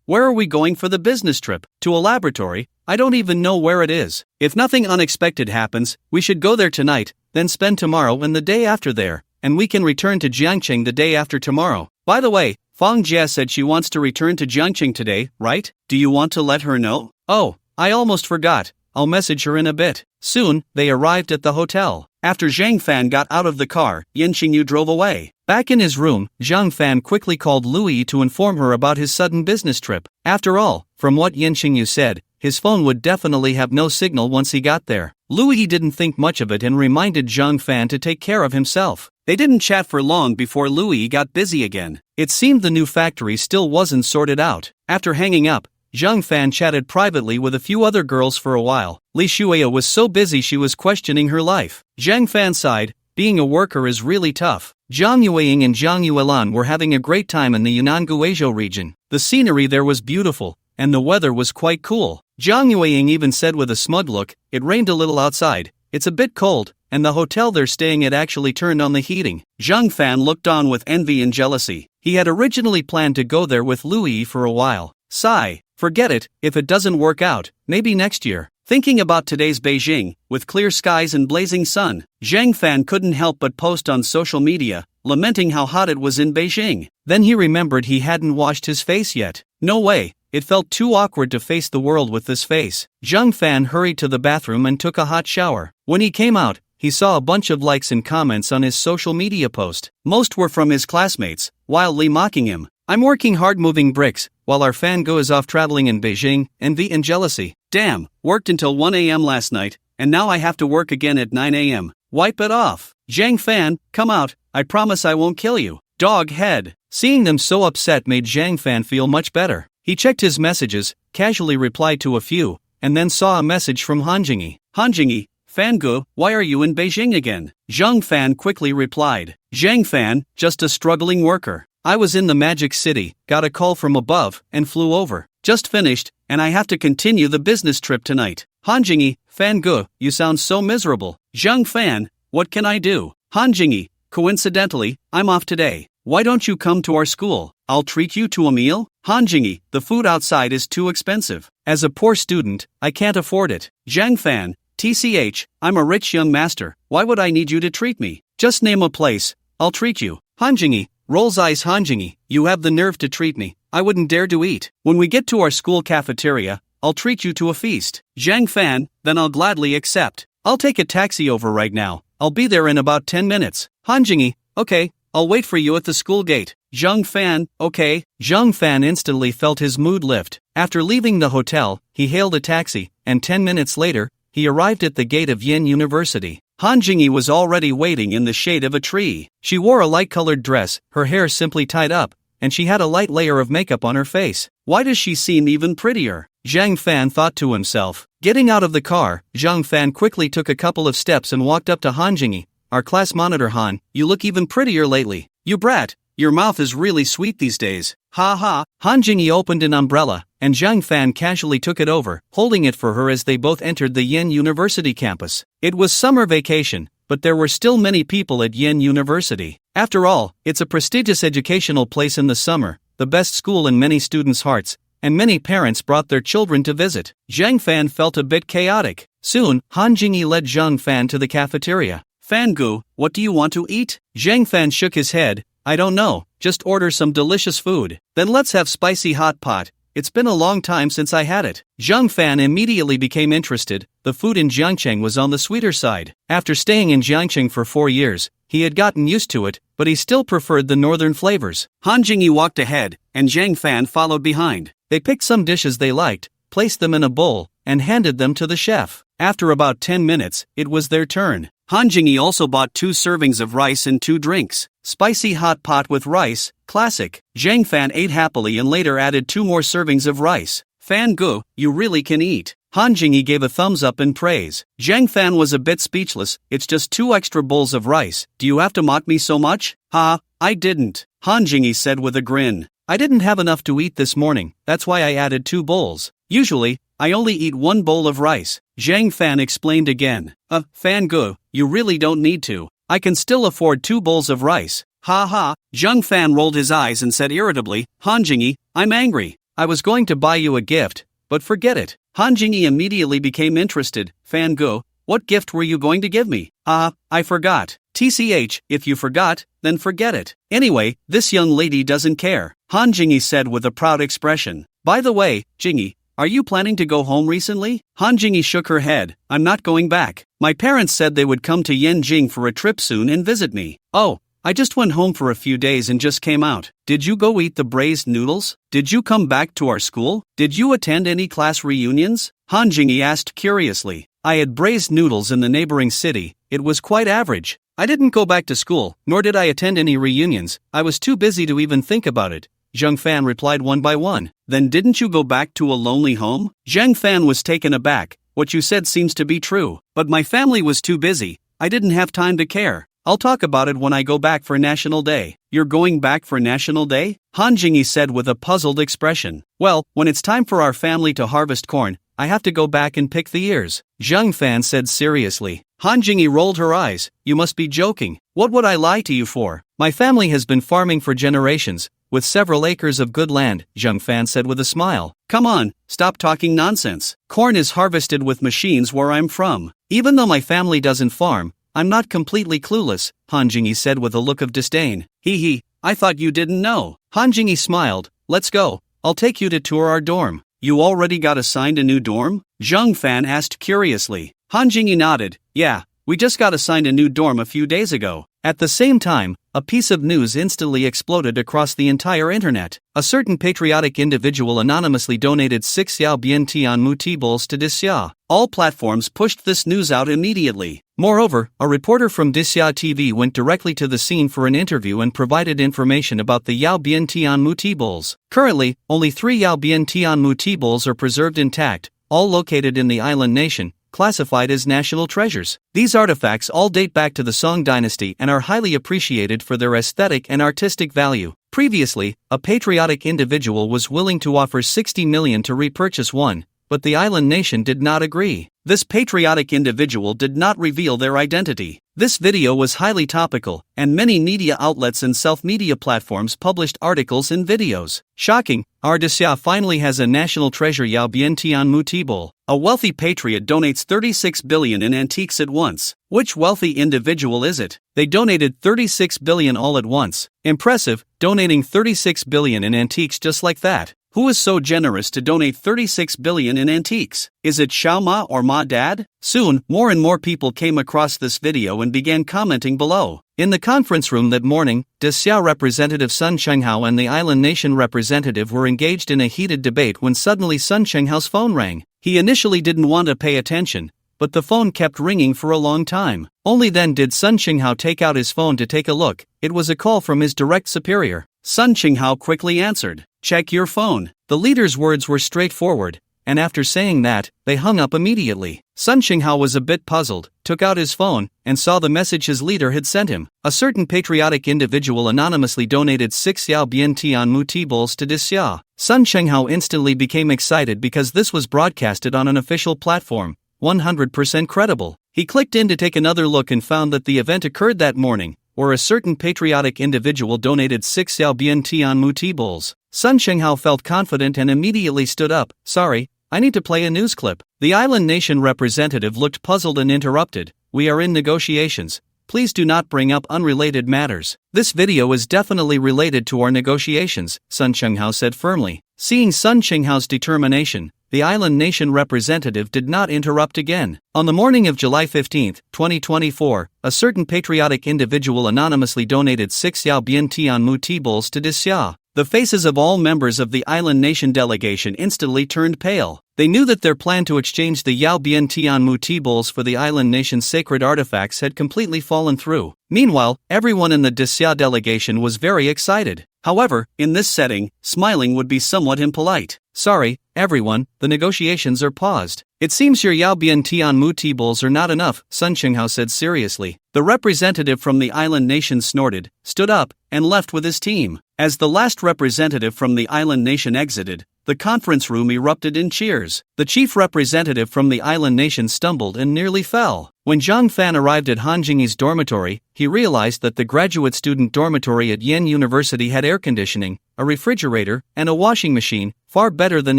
Speaker 1: Where are we going for the business trip?" "To a laboratory. I don't even know where it is. If nothing unexpected happens, we should go there tonight, then spend tomorrow and the day after there, and we can return to Jiangqing the day after tomorrow. By the way, Fang Jia said she wants to return to Jiangqing today, right? Do you want to let her know?" "Oh, I almost forgot. I'll message her in a bit." Soon, they arrived at the hotel. After Zhang Fan got out of the car, Yen Qingyu drove away. Back in his room, Zhang Fan quickly called Louis to inform her about his sudden business trip. After all, from what Yen Qingyu said, his phone would definitely have no signal once he got there. Louis didn't think much of it and reminded Zhang Fan to take care of himself. They didn't chat for long before Louis got busy again. It seemed the new factory still wasn't sorted out. After hanging up, Zhang Fan chatted privately with a few other girls for a while. Li Shuya was so busy she was questioning her life. Zhang Fan sighed. Being a worker is really tough. Zhang Yueying and Zhang Yuelan were having a great time in the Yunnan Guizhou region. The scenery there was beautiful, and the weather was quite cool. Zhang Yueying even said with a smug look, "It rained a little outside. It's a bit cold, and the hotel they're staying at actually turned on the heating." Zhang Fan looked on with envy and jealousy. He had originally planned to go there with Louis for a while. Sigh. Forget it, if it doesn't work out, maybe next year. Thinking about today's Beijing, with clear skies and blazing sun, Zhang Fan couldn't help but post on social media, lamenting how hot it was in Beijing. Then he remembered he hadn't washed his face yet. No way, it felt too awkward to face the world with this face. Zhang Fan hurried to the bathroom and took a hot shower. When he came out, he saw a bunch of likes and comments on his social media post. Most were from his classmates, wildly mocking him. "I'm working hard moving bricks, while our fan Go is off traveling in Beijing, envy and jealousy. Damn, worked until 1 a.m. last night, and now I have to work again at 9 a.m. Wipe it off. Zhang Fan, come out, I promise I won't kill you. Dog head." Seeing them so upset made Zhang Fan feel much better. He checked his messages, casually replied to a few, and then saw a message from Hanjingi. "Hanjingi, Fan Go, why are you in Beijing again?" Zhang Fan quickly replied. "Zhang Fan, just a struggling worker. I was in the Magic City, got a call from above, and flew over. Just finished, and I have to continue the business trip tonight." "Hanjingi, Fan Ge, you sound so miserable." "Zhang Fan, what can I do?" "Hanjingi, coincidentally, I'm off today. Why don't you come to our school? I'll treat you to a meal." "Hanjingi, the food outside is too expensive. As a poor student, I can't afford it." "Zhang Fan, TCH, I'm a rich young master. Why would I need you to treat me? Just name a place, I'll treat you." "Hanjingi, rolls eyes. Hanjingi, you have the nerve to treat me. I wouldn't dare to eat. When we get to our school cafeteria, I'll treat you to a feast." "Zhang Fan, then I'll gladly accept. I'll take a taxi over right now. I'll be there in about 10 minutes. "Hanjingi, okay, I'll wait for you at the school gate." "Zhang Fan, okay." Zhang Fan instantly felt his mood lift. After leaving the hotel, he hailed a taxi, and 10 minutes later, he arrived at the gate of Yin University. Han Jingyi was already waiting in the shade of a tree. She wore a light-colored dress, her hair simply tied up, and she had a light layer of makeup on her face. Why does she seem even prettier? Zhang Fan thought to himself. Getting out of the car, Zhang Fan quickly took a couple of steps and walked up to Han Jingyi. Our class monitor Han, you look even prettier lately. You brat, your mouth is really sweet these days. Ha ha. Han Jingyi opened an umbrella, and Zhang Fan casually took it over, holding it for her as they both entered the Yin University campus. It was summer vacation, but there were still many people at Yin University. After all, it's a prestigious educational place in the summer, the best school in many students' hearts, and many parents brought their children to visit. Zhang Fan felt a bit chaotic. Soon, Han Jingyi led Zhang Fan to the cafeteria. Fangu, what do you want to eat? Zhang Fan shook his head. I don't know, just order some delicious food. Then let's have spicy hot pot. It's been a long time since I had it. Zhang Fan immediately became interested. The food in Jiangcheng was on the sweeter side. After staying in Jiangcheng for 4 years, he had gotten used to it, but he still preferred the northern flavors. Han Jingyi walked ahead, and Zhang Fan followed behind. They picked some dishes they liked, placed them in a bowl, and handed them to the chef. After about 10 minutes, it was their turn. Han Jingyi also bought 2 servings of rice and 2 drinks. Spicy hot pot with rice, classic. Zhang Fan ate happily and later added 2 more servings of rice. Fan Gu, you really can eat. Han Jingyi gave a thumbs up in praise. Zhang Fan was a bit speechless. It's just 2 extra bowls of rice. Do you have to mock me so much? Ha, I didn't. Han Jingyi said with a grin. I didn't have enough to eat this morning, that's why I added 2 bowls. Usually, I only eat 1 bowl of rice. Zhang Fan explained again. Fan Gu, you really don't need to. I can still afford 2 bowls of rice. Ha ha. Zhang Fan rolled his eyes and said irritably, Han Jingyi, I'm angry. I was going to buy you a gift, but forget it. Han Jingyi immediately became interested. Fan Gu, what gift were you going to give me? I forgot. TCH, if you forgot, then forget it. Anyway, this young lady doesn't care. Han Jingyi said with a proud expression. By the way, Jingyi, are you planning to go home recently? Han Jingyi shook her head. I'm not going back. My parents said they would come to Yin Jing for a trip soon and visit me. Oh, I just went home for a few days and just came out. Did you go eat the braised noodles? Did you come back to our school? Did you attend any class reunions? Han Jingyi asked curiously. I had braised noodles in the neighboring city. It was quite average. I didn't go back to school, nor did I attend any reunions. I was too busy to even think about it. Zhang Fan replied one by one. Then didn't you go back to a lonely home? Zhang Fan was taken aback. What you said seems to be true. But my family was too busy. I didn't have time to care. I'll talk about it when I go back for National Day. You're going back for National Day? Han Jingyi said with a puzzled expression. Well, when it's time for our family to harvest corn, I have to go back and pick the ears. Zhang Fan said seriously. Han Jingyi rolled her eyes. You must be joking. What would I lie to you for? My family has been farming for generations, with several acres of good land, Zhang Fan said with a smile. Come on, stop talking nonsense. Corn is harvested with machines where I'm from. Even though my family doesn't farm, I'm not completely clueless, Han Jingyi said with a look of disdain. Hee, I thought you didn't know. Han Jingyi smiled. Let's go. I'll take you to tour our dorm. You already got assigned a new dorm? Zhang Fan asked curiously. Han Jingyi nodded. Yeah, we just got assigned a new dorm a few days ago. At the same time, a piece of news instantly exploded across the entire internet. A certain patriotic individual anonymously donated 6 Yao Bien Tian Mu tea bowls to Disya. All platforms pushed this news out immediately. Moreover, a reporter from Disya TV went directly to the scene for an interview and provided information about the Yao Bien Tian Mu tea bowls. Currently, only 3 Yao Bien Tian Mu tea bowls are preserved intact, all located in the island nation, classified as national treasures. These artifacts all date back to the Song dynasty and are highly appreciated for their aesthetic and artistic value. Previously, a patriotic individual was willing to offer 60 million to repurchase one, but the island nation did not agree. This patriotic individual did not reveal their identity. This video was highly topical, and many media outlets and self-media platforms published articles and videos. Shocking, our Disya finally has a national treasure Yao Bien Tian Mu tea bowl. A wealthy patriot donates 36 billion in antiques at once. Which wealthy individual is it? They donated 36 billion all at once. Impressive, donating 36 billion in antiques just like that. Who is so generous to donate 36 billion in antiques? Is it Xiao Ma or Ma Dad? Soon, more and more people came across this video and began commenting below. In the conference room that morning, Disya representative Sun Chenghao and the island nation representative were engaged in a heated debate when suddenly Sun Chenghao's phone rang. He initially didn't want to pay attention, but the phone kept ringing for a long time. Only then did Sun Qinghao take out his phone to take a look. It was a call from his direct superior. Sun Qinghao quickly answered, "Check your phone." The leader's words were straightforward, and after saying that, they hung up immediately. Sun Qinghao was a bit puzzled, took out his phone, and saw the message his leader had sent him. A certain patriotic individual anonymously donated 6 Yao Bian Tian Mu T-Bowls to Disya. Sun Qinghao instantly became excited because this was broadcasted on an official platform, 100% credible. He clicked in to take another look and found that the event occurred that morning, where a certain patriotic individual donated 6 Yao Bian Tian Mu T-Bowls. Sun Qinghao felt confident and immediately stood up. "Sorry, I need to play a news clip." The island nation representative looked puzzled and interrupted. "We are in negotiations. Please do not bring up unrelated matters." "This video is definitely related to our negotiations," Sun Qinghao said firmly. Seeing Sun Qinghao's determination, the island nation representative did not interrupt again. On the morning of July 15, 2024, a certain patriotic individual anonymously donated 6 Yao Bian Tian Mu T-Bowls to Disya. The faces of all members of the island nation delegation instantly turned pale. They knew that their plan to exchange the Yao Bian Tian Mu T-Bowls for the island nation's sacred artifacts had completely fallen through. Meanwhile, everyone in the Disya delegation was very excited. However, in this setting, smiling would be somewhat impolite. "Sorry, everyone, the negotiations are paused. It seems your Yao Bian Tian Mu T-Bowls are not enough," Sun Qinghao said seriously. The representative from the island nation snorted, stood up, and left with his team. As the last representative from the island nation exited, the conference room erupted in cheers. The chief representative from the island nation stumbled and nearly fell. When Zhang Fan arrived at Han Jingyi's dormitory, he realized that the graduate student dormitory at Yin University had air conditioning, a refrigerator, and a washing machine, far better than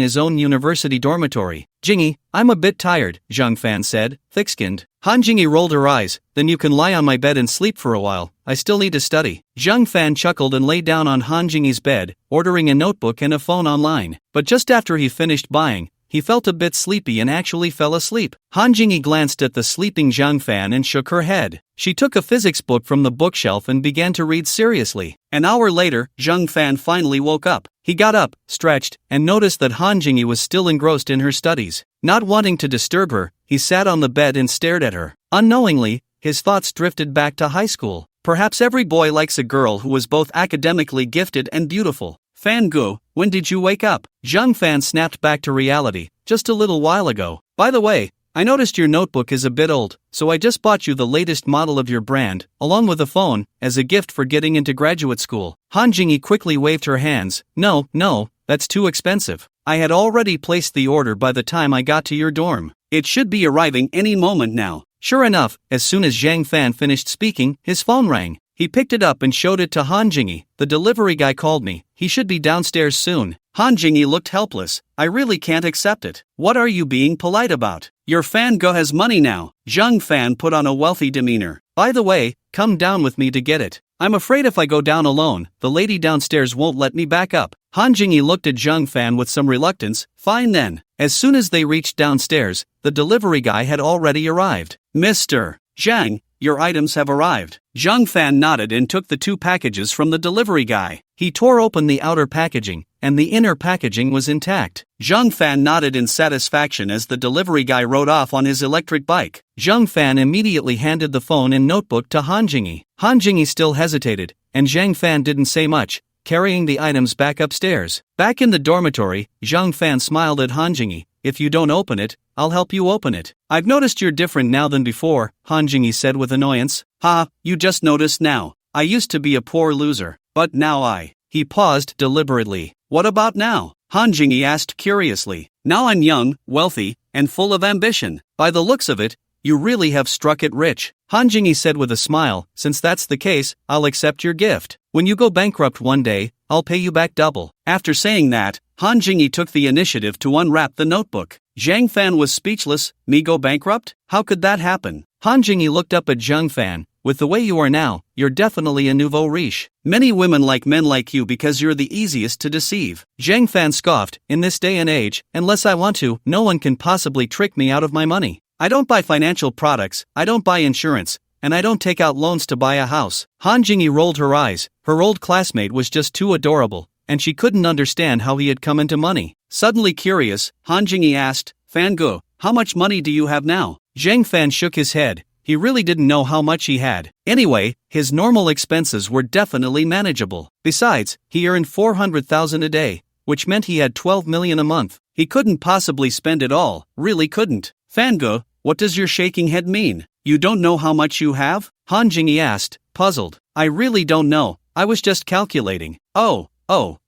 Speaker 1: his own university dormitory. "Jingyi, I'm a bit tired," Zhang Fan said, thick-skinned. Han Jingyi rolled her eyes. "Then you can lie on my bed and sleep for a while. I still need to study." Zhang Fan chuckled and lay down on Han Jingyi's bed, ordering a notebook and a phone online. But just after he finished buying, he felt a bit sleepy and actually fell asleep. Han Jingyi glanced at the sleeping Zhang Fan and shook her head. She took a physics book from the bookshelf and began to read seriously. An hour later, Zhang Fan finally woke up. He got up, stretched, and noticed that Han Jingyi was still engrossed in her studies. Not wanting to disturb her, he sat on the bed and stared at her. Unknowingly, his thoughts drifted back to high school. Perhaps every boy likes a girl who was both academically gifted and beautiful. "Fan Gu, when did you wake up?" Zhang Fan snapped back to reality. "Just a little while ago. By the way, I noticed your notebook is a bit old, so I just bought you the latest model of your brand, along with a phone, as a gift for getting into graduate school." Han Jingyi quickly waved her hands. No, that's too expensive. I had already placed the order by the time I got to your dorm. It should be arriving any moment now." Sure enough, as soon as Zhang Fan finished speaking, his phone rang. He picked it up and showed it to Han Jingyi. "The delivery guy called me. He should be downstairs soon." Han Jingyi looked helpless. "I really can't accept it. What are you being polite about? Your Fan Go has money now." Zhang Fan put on a wealthy demeanor. "By the way, come down with me to get it. I'm afraid if I go down alone, the lady downstairs won't let me back up." Han Jingyi looked at Zhang Fan with some reluctance. "Fine then." As soon as they reached downstairs, the delivery guy had already arrived. "Mr. Zhang, your items have arrived." Zhang Fan nodded and took the 2 packages from the delivery guy. He tore open the outer packaging, and the inner packaging was intact. Zhang Fan nodded in satisfaction as the delivery guy rode off on his electric bike. Zhang Fan immediately handed the phone and notebook to Han Jingyi. Han Jingyi still hesitated, and Zhang Fan didn't say much, carrying the items back upstairs. Back in the dormitory, Zhang Fan smiled at Han Jingyi. "If you don't open it, I'll help you open it." "I've noticed you're different now than before," Han Jingyi said with annoyance. "Ha, you just noticed now. I used to be a poor loser, but now He paused deliberately. "What about now?" Han Jingyi asked curiously. "Now I'm young, wealthy, and full of ambition. By the looks of it, you really have struck it rich." Han Jingyi said with a smile. "Since that's the case, I'll accept your gift. When you go bankrupt one day, I'll pay you back double." After saying that, Han Jingyi took the initiative to unwrap the notebook. Zhang Fan was speechless. "Me go bankrupt? How could that happen?" Han Jingyi looked up at Zhang Fan. "With the way you are now, you're definitely a nouveau riche. Many women like men like you because you're the easiest to deceive." Zhang Fan scoffed. "In this day and age, unless I want to, no one can possibly trick me out of my money. I don't buy financial products, I don't buy insurance, and I don't take out loans to buy a house." Han Jingyi rolled her eyes. Her old classmate was just too adorable, and she couldn't understand how he had come into money. Suddenly curious, Han Jingyi asked, "Fan Gu, How much money do you have now? Zhang Fan shook his head. He really didn't know how much he had. Anyway, his normal expenses were definitely manageable. Besides, he earned 400,000 a day, which meant he had 12 million a month. He couldn't possibly spend it all, really couldn't. Fango, what does your shaking head mean? You don't know how much you have? Han Jingyi asked, puzzled. I really don't know, I was just calculating. Oh,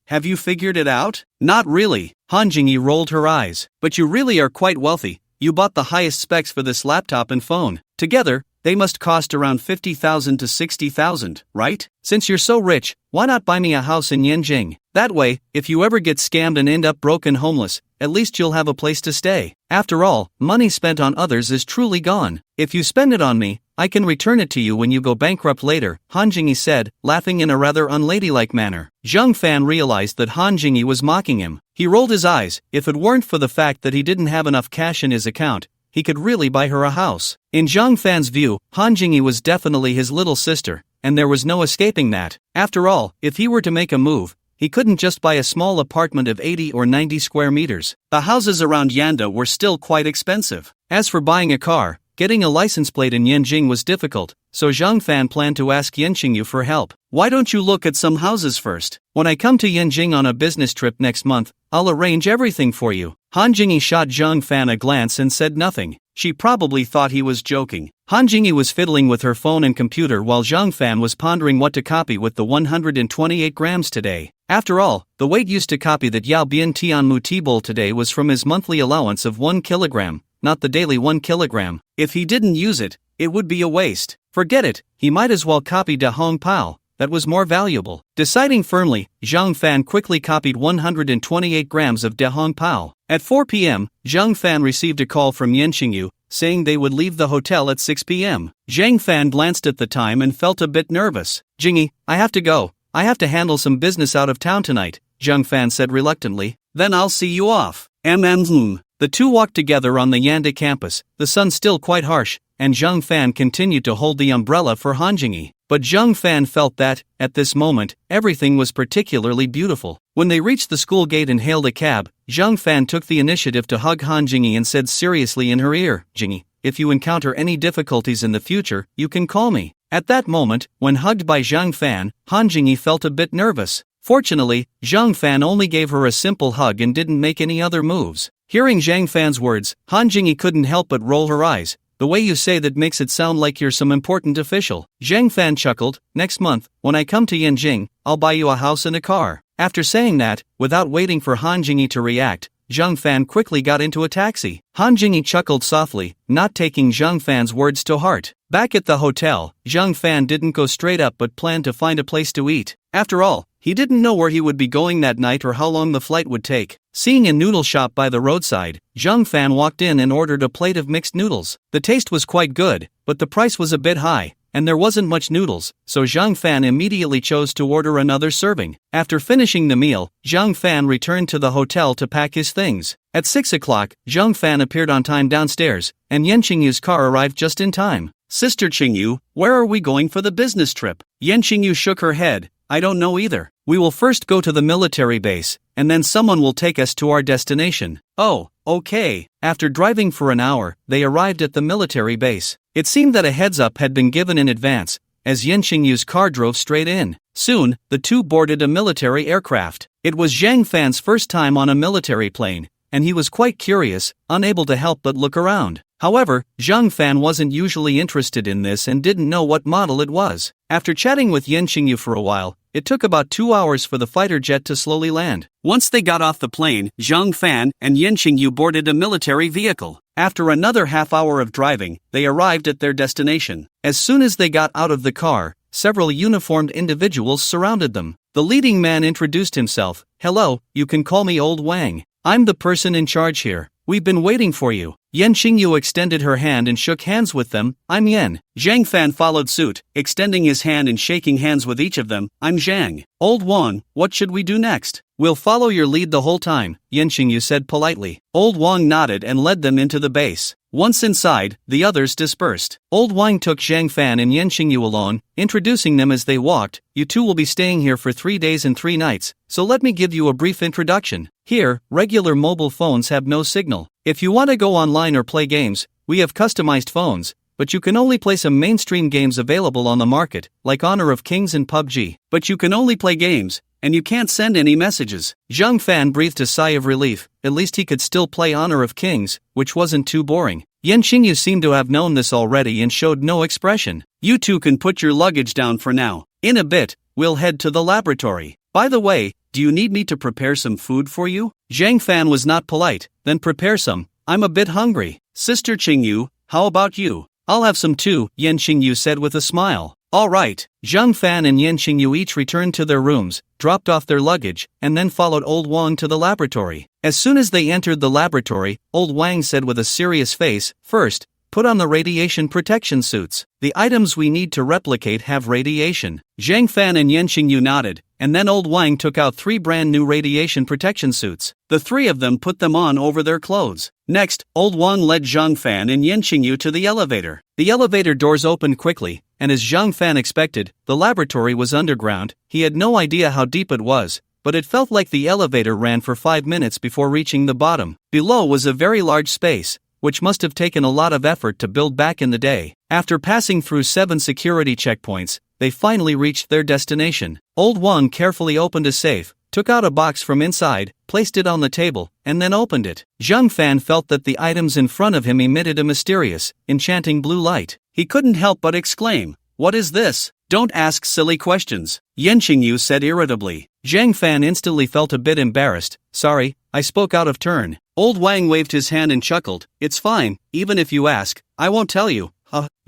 Speaker 1: have you figured it out? Not really. Han Jingyi rolled her eyes. But you really are quite wealthy. You bought the highest specs for this laptop and phone. Together, they must cost around 50,000 to 60,000, right? Since you're so rich, why not buy me a house in Yin Jing? That way, if you ever get scammed and end up broke and homeless, at least you'll have a place to stay. After all, money spent on others is truly gone. If you spend it on me, I can return it to you when you go bankrupt later, Han Jingyi said, laughing in a rather unladylike manner. Zhang Fan realized that Han Jingyi was mocking him. He rolled his eyes. If it weren't for the fact that he didn't have enough cash in his account, he could really buy her a house. In Zhang Fan's view, Han Jingyi was definitely his little sister, and there was no escaping that. After all, if he were to make a move, he couldn't just buy a small apartment of 80 or 90 square meters. The houses around Yanda were still quite expensive. As for buying a car, getting a license plate in Yanjing was difficult, so Zhang Fan planned to ask Yanqingyu for help. Why don't you look at some houses first? When I come to Yanjing on a business trip next month, I'll arrange everything for you. Han Jingyi shot Zhang Fan a glance and said nothing. She probably thought he was joking. Han Jingyi was fiddling with her phone and computer while Zhang Fan was pondering what to copy with the 128 grams today. After all, the weight used to copy that Yao Bian Tianmu Tibol today was from his monthly allowance of 1 kilogram, not the daily 1 kilogram. If he didn't use it, it would be a waste. Forget it, he might as well copy Da Hong Pao. That was more valuable. Deciding firmly, Zhang Fan quickly copied 128 grams of Da Hong Pao. At 4 p.m., Zhang Fan received a call from Yanqingyu, saying they would leave the hotel at 6 p.m. Zhang Fan glanced at the time and felt a bit nervous. Jingyi, I have to go. I have to handle some business out of town tonight, Zhang Fan said reluctantly. Then I'll see you off. The two walked together on the Yanda campus, the sun still quite harsh, and Zhang Fan continued to hold the umbrella for Han Jingyi. But Zhang Fan felt that, at this moment, everything was particularly beautiful. When they reached the school gate and hailed a cab, Zhang Fan took the initiative to hug Han Jingyi and said seriously in her ear, Jingyi, if you encounter any difficulties in the future, you can call me. At that moment, when hugged by Zhang Fan, Han Jingyi felt a bit nervous. Fortunately, Zhang Fan only gave her a simple hug and didn't make any other moves. Hearing Zhang Fan's words, Han Jingyi couldn't help but roll her eyes. The way you say that makes it sound like you're some important official. Zhang Fan chuckled. Next month, when I come to Yanjing, I'll buy you a house and a car. After saying that, without waiting for Han Jingyi to react, Zhang Fan quickly got into a taxi. Han Jingyi chuckled softly, not taking Zhang Fan's words to heart. Back at the hotel, Zhang Fan didn't go straight up but planned to find a place to eat. After all, he didn't know where he would be going that night or how long the flight would take. Seeing a noodle shop by the roadside, Zhang Fan walked in and ordered a plate of mixed noodles. The taste was quite good, but the price was a bit high, and there wasn't much noodles, so Zhang Fan immediately chose to order another serving. After finishing the meal, Zhang Fan returned to the hotel to pack his things. At 6 o'clock, Zhang Fan appeared on time downstairs, and Yanqingyu's car arrived just in time. Sister Qingyu, where are we going for the business trip? Yanqingyu shook her head. I don't know either. We will first go to the military base, and then someone will take us to our destination. Oh, okay. After driving for an hour, they arrived at the military base. It seemed that a heads-up had been given in advance, as Yanqingyu's car drove straight in. Soon, the two boarded a military aircraft. It was Zhang Fan's first time on a military plane, and he was quite curious, unable to help but look around. However, Zhang Fan wasn't usually interested in this and didn't know what model it was. After chatting with Yanqingyu for a while, it took about 2 hours for the fighter jet to slowly land. Once they got off the plane, Zhang Fan and Yanqingyu boarded a military vehicle. After another half hour of driving, they arrived at their destination. As soon as they got out of the car, several uniformed individuals surrounded them. The leading man introduced himself. Hello, you can call me Old Wang. I'm the person in charge here. We've been waiting for you. Yanqingyu extended her hand and shook hands with them. I'm Yan. Zhang Fan followed suit, extending his hand and shaking hands with each of them. I'm Zhang. Old Wang, what should we do next? We'll follow your lead the whole time, Yanqingyu said politely. Old Wang nodded and led them into the base. Once inside, the others dispersed. Old Wang took Zhang Fan and Yan Xingyu alone, introducing them as they walked. You two will be staying here for 3 days and 3 nights, so let me give you a brief introduction. Here, regular mobile phones have no signal. If you want to go online or play games, we have customized phones, but you can only play some mainstream games available on the market, like Honor of Kings and PUBG. But you can only play games, and you can't send any messages. Zhang Fan breathed a sigh of relief. At least he could still play Honor of Kings, which wasn't too boring. Yan Xingyu seemed to have known this already and showed no expression. You two can put your luggage down for now. In a bit, we'll head to the laboratory. By the way, do you need me to prepare some food for you? Zhang Fan was not polite. Then prepare some. I'm a bit hungry. Sister Qingyu, how about you? I'll have some too, Yan Xingyu said with a smile. All right. Zhang Fan and Yan Xingyu each returned to their rooms, dropped off their luggage, and then followed Old Wang to the laboratory. As soon as they entered the laboratory, Old Wang said with a serious face, "First, put on the radiation protection suits. The items we need to replicate have radiation." Zhang Fan and Yan Xingyu nodded, and then Old Wang took out 3 brand new radiation protection suits. The 3 of them put them on over their clothes. Next, Old Wang led Zhang Fan and Yan Xingyu to the elevator. The elevator doors opened quickly, and as Zhang Fan expected, the laboratory was underground. He had no idea how deep it was, but it felt like the elevator ran for 5 minutes before reaching the bottom. Below was a very large space, which must have taken a lot of effort to build back in the day. After passing through 7 security checkpoints, they finally reached their destination. Old Wang carefully opened a safe, took out a box from inside, placed it on the table, and then opened it. Zhang Fan felt that the items in front of him emitted a mysterious, enchanting blue light. He couldn't help but exclaim, "What is this?" "Don't ask silly questions," Yan Xingyu said irritably. Zhang Fan instantly felt a bit embarrassed. "Sorry, I spoke out of turn." Old Wang waved his hand and chuckled. "It's fine, even if you ask, I won't tell you."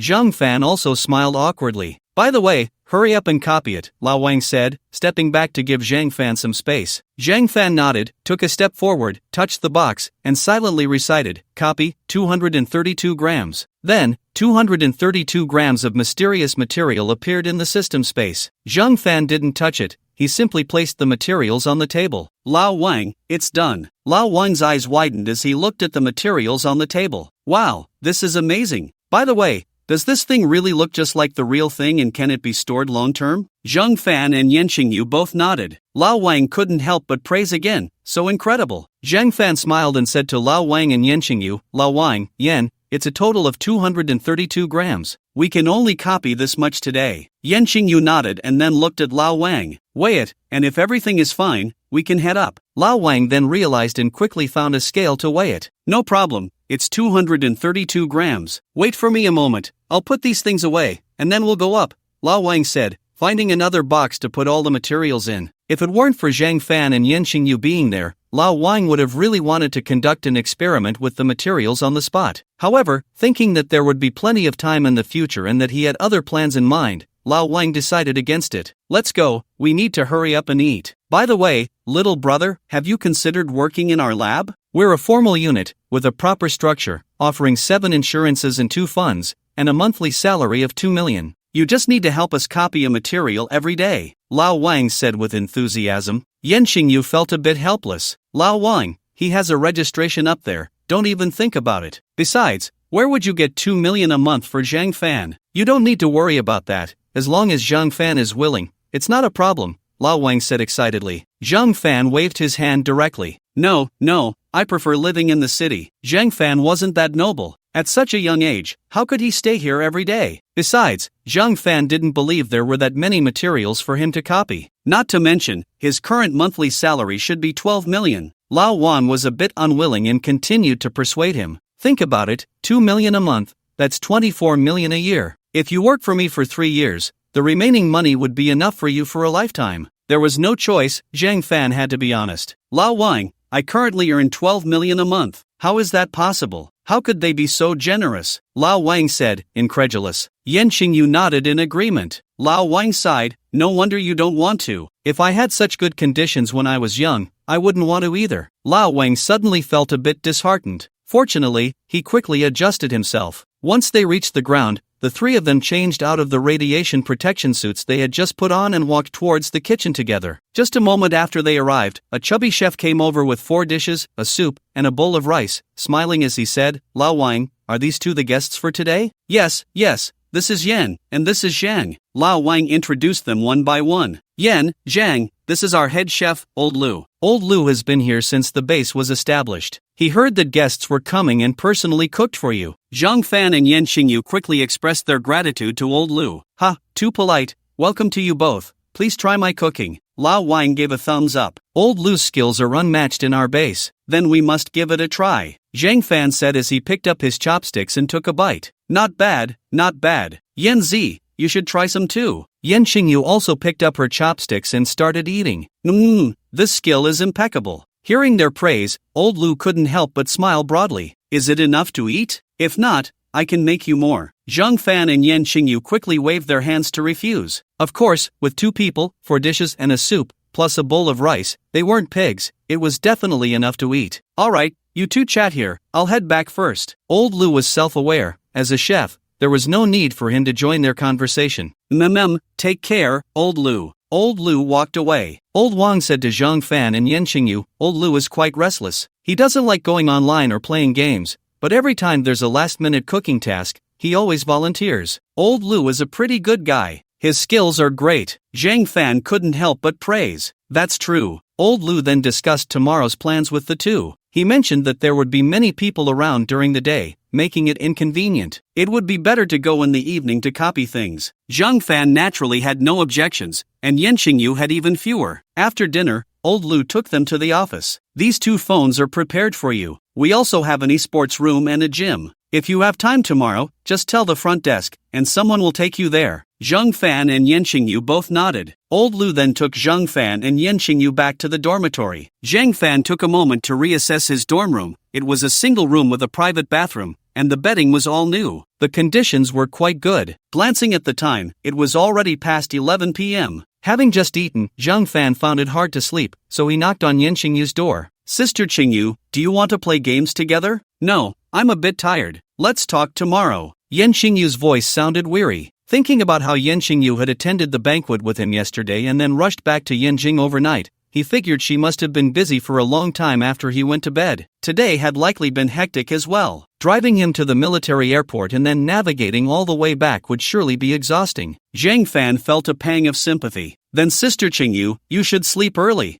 Speaker 1: Zhang Fan also smiled awkwardly. "By the way, hurry up and copy it," Lao Wang said, stepping back to give Zhang Fan some space. Zhang Fan nodded, took a step forward, touched the box, and silently recited, "Copy, 232 grams. Then, 232 grams of mysterious material appeared in the system space. Zhang Fan didn't touch it, he simply placed the materials on the table. "Lao Wang, it's done." Lao Wang's eyes widened as he looked at the materials on the table. "Wow, this is amazing. By the way, does this thing really look just like the real thing and can it be stored long-term?" Zhang Fan and Yan Xingyu both nodded. Lao Wang couldn't help but praise again, "So incredible." Zhang Fan smiled and said to Lao Wang and Yan Xingyu, "Lao Wang, Yan, it's a total of 232 grams. We can only copy this much today." Yan Xingyu nodded and then looked at Lao Wang. "Weigh it, and if everything is fine, we can head up." Lao Wang then realized and quickly found a scale to weigh it. "No problem, it's 232 grams. Wait for me a moment, I'll put these things away, and then we'll go up," Lao Wang said, finding another box to put all the materials in. If it weren't for Zhang Fan and Yan Xingyu being there, Lao Wang would have really wanted to conduct an experiment with the materials on the spot. However, thinking that there would be plenty of time in the future and that he had other plans in mind, Lao Wang decided against it. "Let's go, we need to hurry up and eat. By the way, little brother, have you considered working in our lab? We're a formal unit, with a proper structure, offering 7 insurances and 2 funds, and a monthly salary of 2 million. You just need to help us copy a material every day," Lao Wang said with enthusiasm. Yan Xingyu felt a bit helpless. "Lao Wang, he has a registration up there, don't even think about it. Besides, where would you get 2 million a month for Zhang Fan? You don't need to worry about that, as long as Zhang Fan is willing, it's not a problem," Lao Wang said excitedly. Zhang Fan waved his hand directly. No, I prefer living in the city." Zhang Fan wasn't that noble. At such a young age, how could he stay here every day? Besides, Zhang Fan didn't believe there were that many materials for him to copy. Not to mention, his current monthly salary should be 12 million. Lao Wang was a bit unwilling and continued to persuade him. "Think about it, 2 million a month, that's 24 million a year. If you work for me for 3 years, the remaining money would be enough for you for a lifetime." There was no choice, Zhang Fan had to be honest. "Lao Wang, I currently earn 12 million a month. How is that possible? How could they be so generous?" Lao Wang said, incredulous. Yan Xingyu nodded in agreement. Lao Wang sighed, "No wonder you don't want to. If I had such good conditions when I was young, I wouldn't want to either." Lao Wang suddenly felt a bit disheartened. Fortunately, he quickly adjusted himself. Once they reached the ground, the 3 of them changed out of the radiation protection suits they had just put on and walked towards the kitchen together. Just a moment after they arrived, a chubby chef came over with 4 dishes, a soup, and a bowl of rice, smiling as he said, "Lao Wang, are these two the guests for today? Yes, this is Yan, and this is Zhang. Lao Wang introduced them one by one. Yan, Zhang, this is our head chef, Old Lu. Old Lu has been here since the base was established. He heard that guests were coming and personally cooked for you. Zhang Fan and Yan Xingyu quickly expressed their gratitude to Old Lu. Ha, too polite. Welcome to you both. Please try my cooking. Lao Wang gave a thumbs up. Old Lu's skills are unmatched in our base. Then we must give it a try. Zhang Fan said as he picked up his chopsticks and took a bite. Not bad, not bad. Yan Zi, you should try some too. Yan Xingyu also picked up her chopsticks and started eating. This skill is impeccable. Hearing their praise, Old Lu couldn't help but smile broadly. Is it enough to eat? If not, I can make you more. Zhang Fan and Yan Xingyu quickly waved their hands to refuse. Of course, with 2 people, 4 dishes and a soup, plus a bowl of rice, they weren't pigs, it was definitely enough to eat. Alright, you two chat here, I'll head back first. Old Lu was self-aware. As a chef, there was no need for him to join their conversation. Take care, Old Lu. Old Lu walked away. Old Wang said to Zhang Fan and Yan Xingyu, Old Lu is quite restless. He doesn't like going online or playing games, but every time there's a last-minute cooking task, he always volunteers. Old Lu is a pretty good guy. His skills are great. Zhang Fan couldn't help but praise. That's true. Old Lu then discussed tomorrow's plans with the two. He mentioned that there would be many people around during the day, making it inconvenient. It would be better to go in the evening to copy things. Zhang Fan naturally had no objections, and Yan Xingyu had even fewer. After dinner, Old Lu took them to the office. These 2 phones are prepared for you. We also have an esports room and a gym. If you have time tomorrow, just tell the front desk, and someone will take you there. Zhang Fan and Yan Xingyu both nodded. Old Lu then took Zhang Fan and Yan Xingyu back to the dormitory. Zhang Fan took a moment to reassess his dorm room. It was a single room with a private bathroom, and the bedding was all new. The conditions were quite good. Glancing at the time, it was already past 11 p.m. Having just eaten, Zhang Fan found it hard to sleep, so he knocked on Yan Xingyu's door. Sister Xingyu, do you want to play games together? No, I'm a bit tired. Let's talk tomorrow. Yan Xingyu's voice sounded weary. Thinking about how Yan Xingyu had attended the banquet with him yesterday and then rushed back to Yin Jing overnight, he figured she must have been busy for a long time after he went to bed. Today had likely been hectic as well. Driving him to the military airport and then navigating all the way back would surely be exhausting. Zhang Fan felt a pang of sympathy. Then Sister Xingyu, you should sleep early.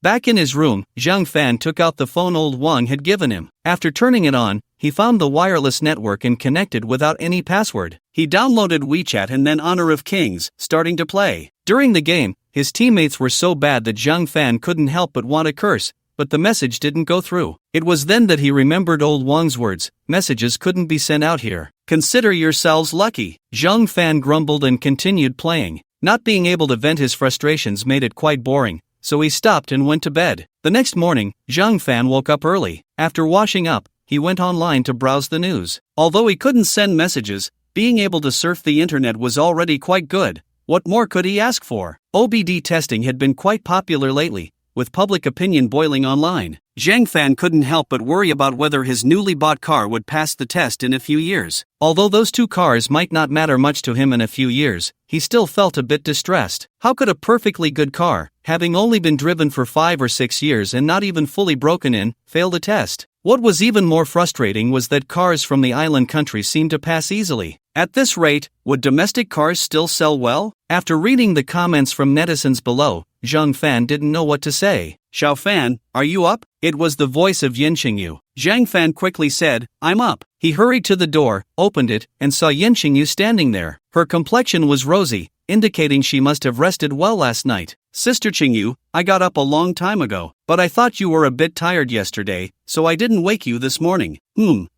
Speaker 1: Back in his room, Zhang Fan took out the phone Old Wang had given him. After turning it on, he found the wireless network and connected without any password. He downloaded WeChat and then Honor of Kings, starting to play. During the game, his teammates were so bad that Zhang Fan couldn't help but want to curse, but the message didn't go through. It was then that he remembered Old Wang's words, messages couldn't be sent out here. Consider yourselves lucky. Zhang Fan grumbled and continued playing. Not being able to vent his frustrations made it quite boring, so he stopped and went to bed. The next morning, Zhang Fan woke up early. After washing up, he went online to browse the news. Although he couldn't send messages, being able to surf the internet was already quite good. What more could he ask for? OBD testing had been quite popular lately, with public opinion boiling online. Zhang Fan couldn't help but worry about whether his newly bought car would pass the test in a few years. Although those 2 cars might not matter much to him in a few years, he still felt a bit distressed. How could a perfectly good car, having only been driven for 5 or 6 years and not even fully broken in, fail the test? What was even more frustrating was that cars from the island countries seemed to pass easily. At this rate, would domestic cars still sell well? After reading the comments from netizens below, Zhang Fan didn't know what to say. Xiao Fan, are you up? It was the voice of Yin Xingyu. Zhang Fan quickly said, I'm up. He hurried to the door, opened it, and saw Yin Xingyu standing there. Her complexion was rosy, indicating she must have rested well last night. Sister Xingyu, I got up a long time ago, but I thought you were a bit tired yesterday, so I didn't wake you this morning.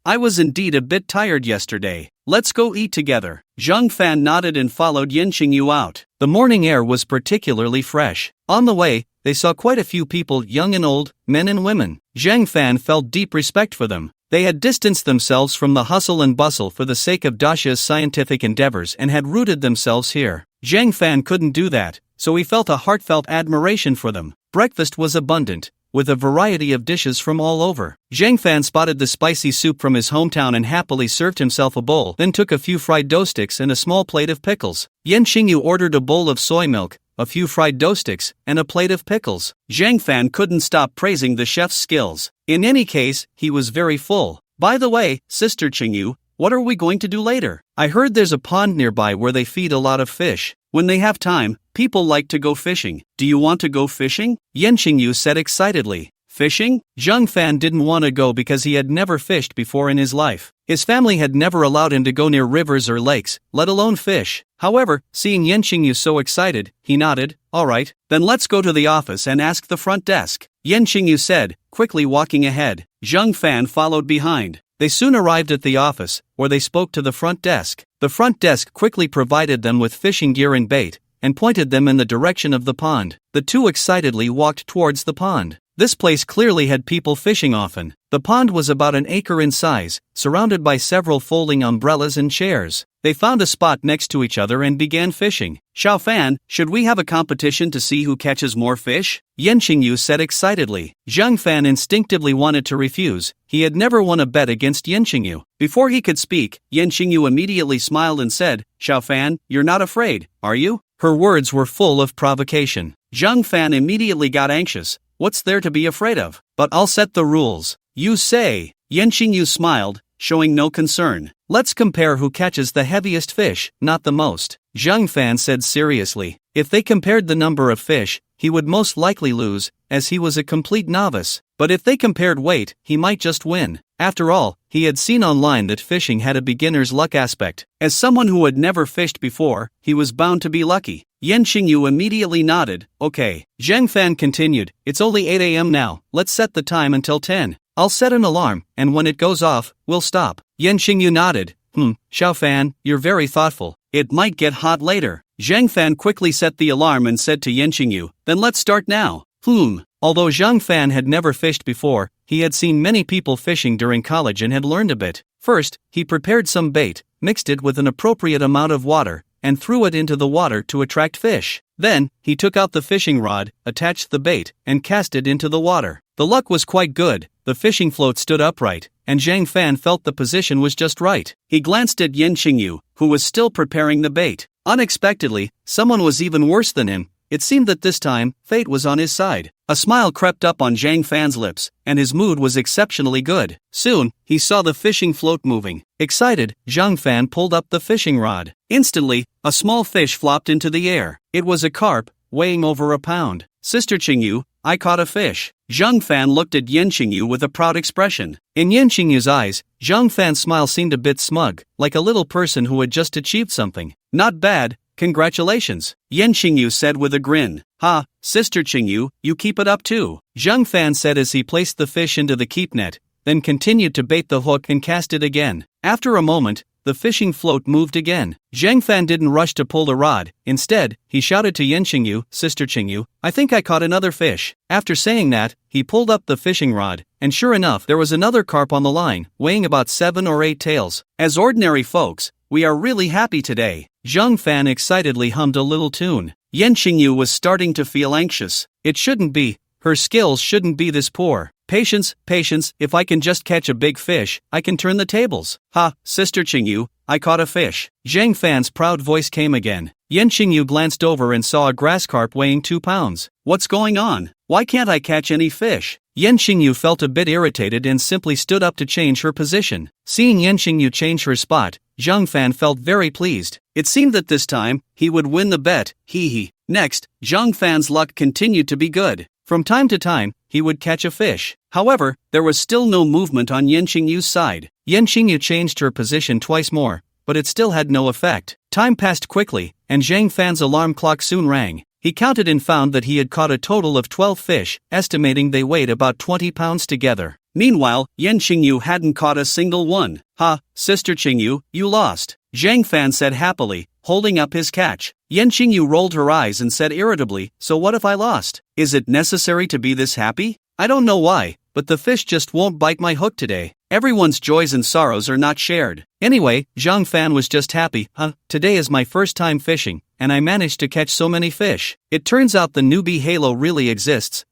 Speaker 1: I was indeed a bit tired yesterday. Let's go eat together. Zhang Fan nodded and followed Yin Xingyu out. The morning air was particularly fresh. On the way, they saw quite a few people, young and old, men and women. Zhang Fan felt deep respect for them. They had distanced themselves from the hustle and bustle for the sake of Dasha's scientific endeavors and had rooted themselves here. Zhang Fan couldn't do that, so he felt a heartfelt admiration for them. Breakfast was abundant, with a variety of dishes from all over. Zhang Fan spotted the spicy soup from his hometown and happily served himself a bowl, then took a few fried dough sticks and a small plate of pickles. Yan Xingyu ordered a bowl of soy milk, a few fried dough sticks, and a plate of pickles. Zhang Fan couldn't stop praising the chef's skills. In any case, he was very full. By the way, Sister Qingyu, what are we going to do later? I heard there's a pond nearby where they feed a lot of fish. When they have time, people like to go fishing. Do you want to go fishing? Yan Qingyu said excitedly. Fishing? Zhang Fan didn't want to go because he had never fished before in his life. His family had never allowed him to go near rivers or lakes, let alone fish. However, seeing Yan Qingyu so excited, he nodded. Alright, then let's go to the office and ask the front desk, Yan Qingyu said, quickly walking ahead. Zhang Fan followed behind. They soon arrived at the office, where they spoke to the front desk. The front desk quickly provided them with fishing gear and bait, and pointed them in the direction of the pond. The two excitedly walked towards the pond. This place clearly had people fishing often. The pond was about an acre in size, surrounded by several folding umbrellas and chairs. They found a spot next to each other and began fishing. Xiao Fan, should we have a competition to see who catches more fish? Yan Qingyu said excitedly. Zhang Fan instinctively wanted to refuse. He had never won a bet against Yan Qingyu. Before he could speak, Yan Qingyu immediately smiled and said, Xiao Fan, you're not afraid, are you? Her words were full of provocation. Zhang Fan immediately got anxious. What's there to be afraid of? But I'll set the rules. You say. Yan Qingyu smiled, showing no concern. Let's compare who catches the heaviest fish, not the most. Zhang Fan said seriously. If they compared the number of fish, he would most likely lose, as he was a complete novice. But if they compared weight, he might just win. After all, he had seen online that fishing had a beginner's luck aspect. As someone who had never fished before, he was bound to be lucky. Yan Qingyu immediately nodded. Okay. Zhang Fan continued. It's only 8 a.m. now, let's set the time until 10. I'll set an alarm, and when it goes off, we'll stop. Yan Qingyu nodded. Xiao Fan, you're very thoughtful. It might get hot later. Zhang Fan quickly set the alarm and said to Yan Qingyu, then let's start now. Although Zhang Fan had never fished before, he had seen many people fishing during college and had learned a bit. First, he prepared some bait, mixed it with an appropriate amount of water, and threw it into the water to attract fish. Then, he took out the fishing rod, attached the bait, and cast it into the water. The luck was quite good. The fishing float stood upright, and Zhang Fan felt the position was just right. He glanced at Yan Qingyu, who was still preparing the bait. Unexpectedly, someone was even worse than him. It seemed that this time, fate was on his side. A smile crept up on Zhang Fan's lips, and his mood was exceptionally good. Soon, he saw the fishing float moving. Excited, Zhang Fan pulled up the fishing rod. Instantly, a small fish flopped into the air. It was a carp, weighing over a pound. Sister Qingyu, I caught a fish. Zhang Fan looked at Yan Qingyu with a proud expression. In Yan Qingyu's eyes, Zhang Fan's smile seemed a bit smug, like a little person who had just achieved something. Not bad. Congratulations, Yan Qingyu said with a grin. Ha, Sister Qingyu, you keep it up too. Zhang Fan said as he placed the fish into the keep net, then continued to bait the hook and cast it again. After a moment, the fishing float moved again. Zhang Fan didn't rush to pull the rod. Instead, he shouted to Yan Qingyu, Sister Qingyu, I think I caught another fish. After saying that, he pulled up the fishing rod, and sure enough there was another carp on the line, weighing about 7 or 8 tails. As ordinary folks, we are really happy today. Zhang Fan excitedly hummed a little tune. Yan Qingyu was starting to feel anxious. It shouldn't be. Her skills shouldn't be this poor. Patience, patience, if I can just catch a big fish, I can turn the tables. Ha, Sister Qingyu, I caught a fish. Zhang Fan's proud voice came again. Yan Qingyu glanced over and saw a grass carp weighing 2 pounds. What's going on? Why can't I catch any fish? Yan Qingyu felt a bit irritated and simply stood up to change her position. Seeing Yan Qingyu change her spot, Zhang Fan felt very pleased. It seemed that this time, he would win the bet, hee. Next, Zhang Fan's luck continued to be good. From time to time, he would catch a fish. However, there was still no movement on Yan Qingyu's side. Yan Qingyu changed her position twice more, but it still had no effect. Time passed quickly, and Zhang Fan's alarm clock soon rang. He counted and found that he had caught a total of 12 fish, estimating they weighed about 20 pounds together. Meanwhile, Yan Qingyu hadn't caught a single one. Ha, Sister Qingyu, you lost, Zhang Fan said happily, holding up his catch. Yan Qingyu rolled her eyes and said irritably, so what if I lost? Is it necessary to be this happy? I don't know why, but the fish just won't bite my hook today. Everyone's joys and sorrows are not shared. Anyway, Zhang Fan was just happy. Today is my first time fishing, and I managed to catch so many fish. It turns out the newbie halo really exists.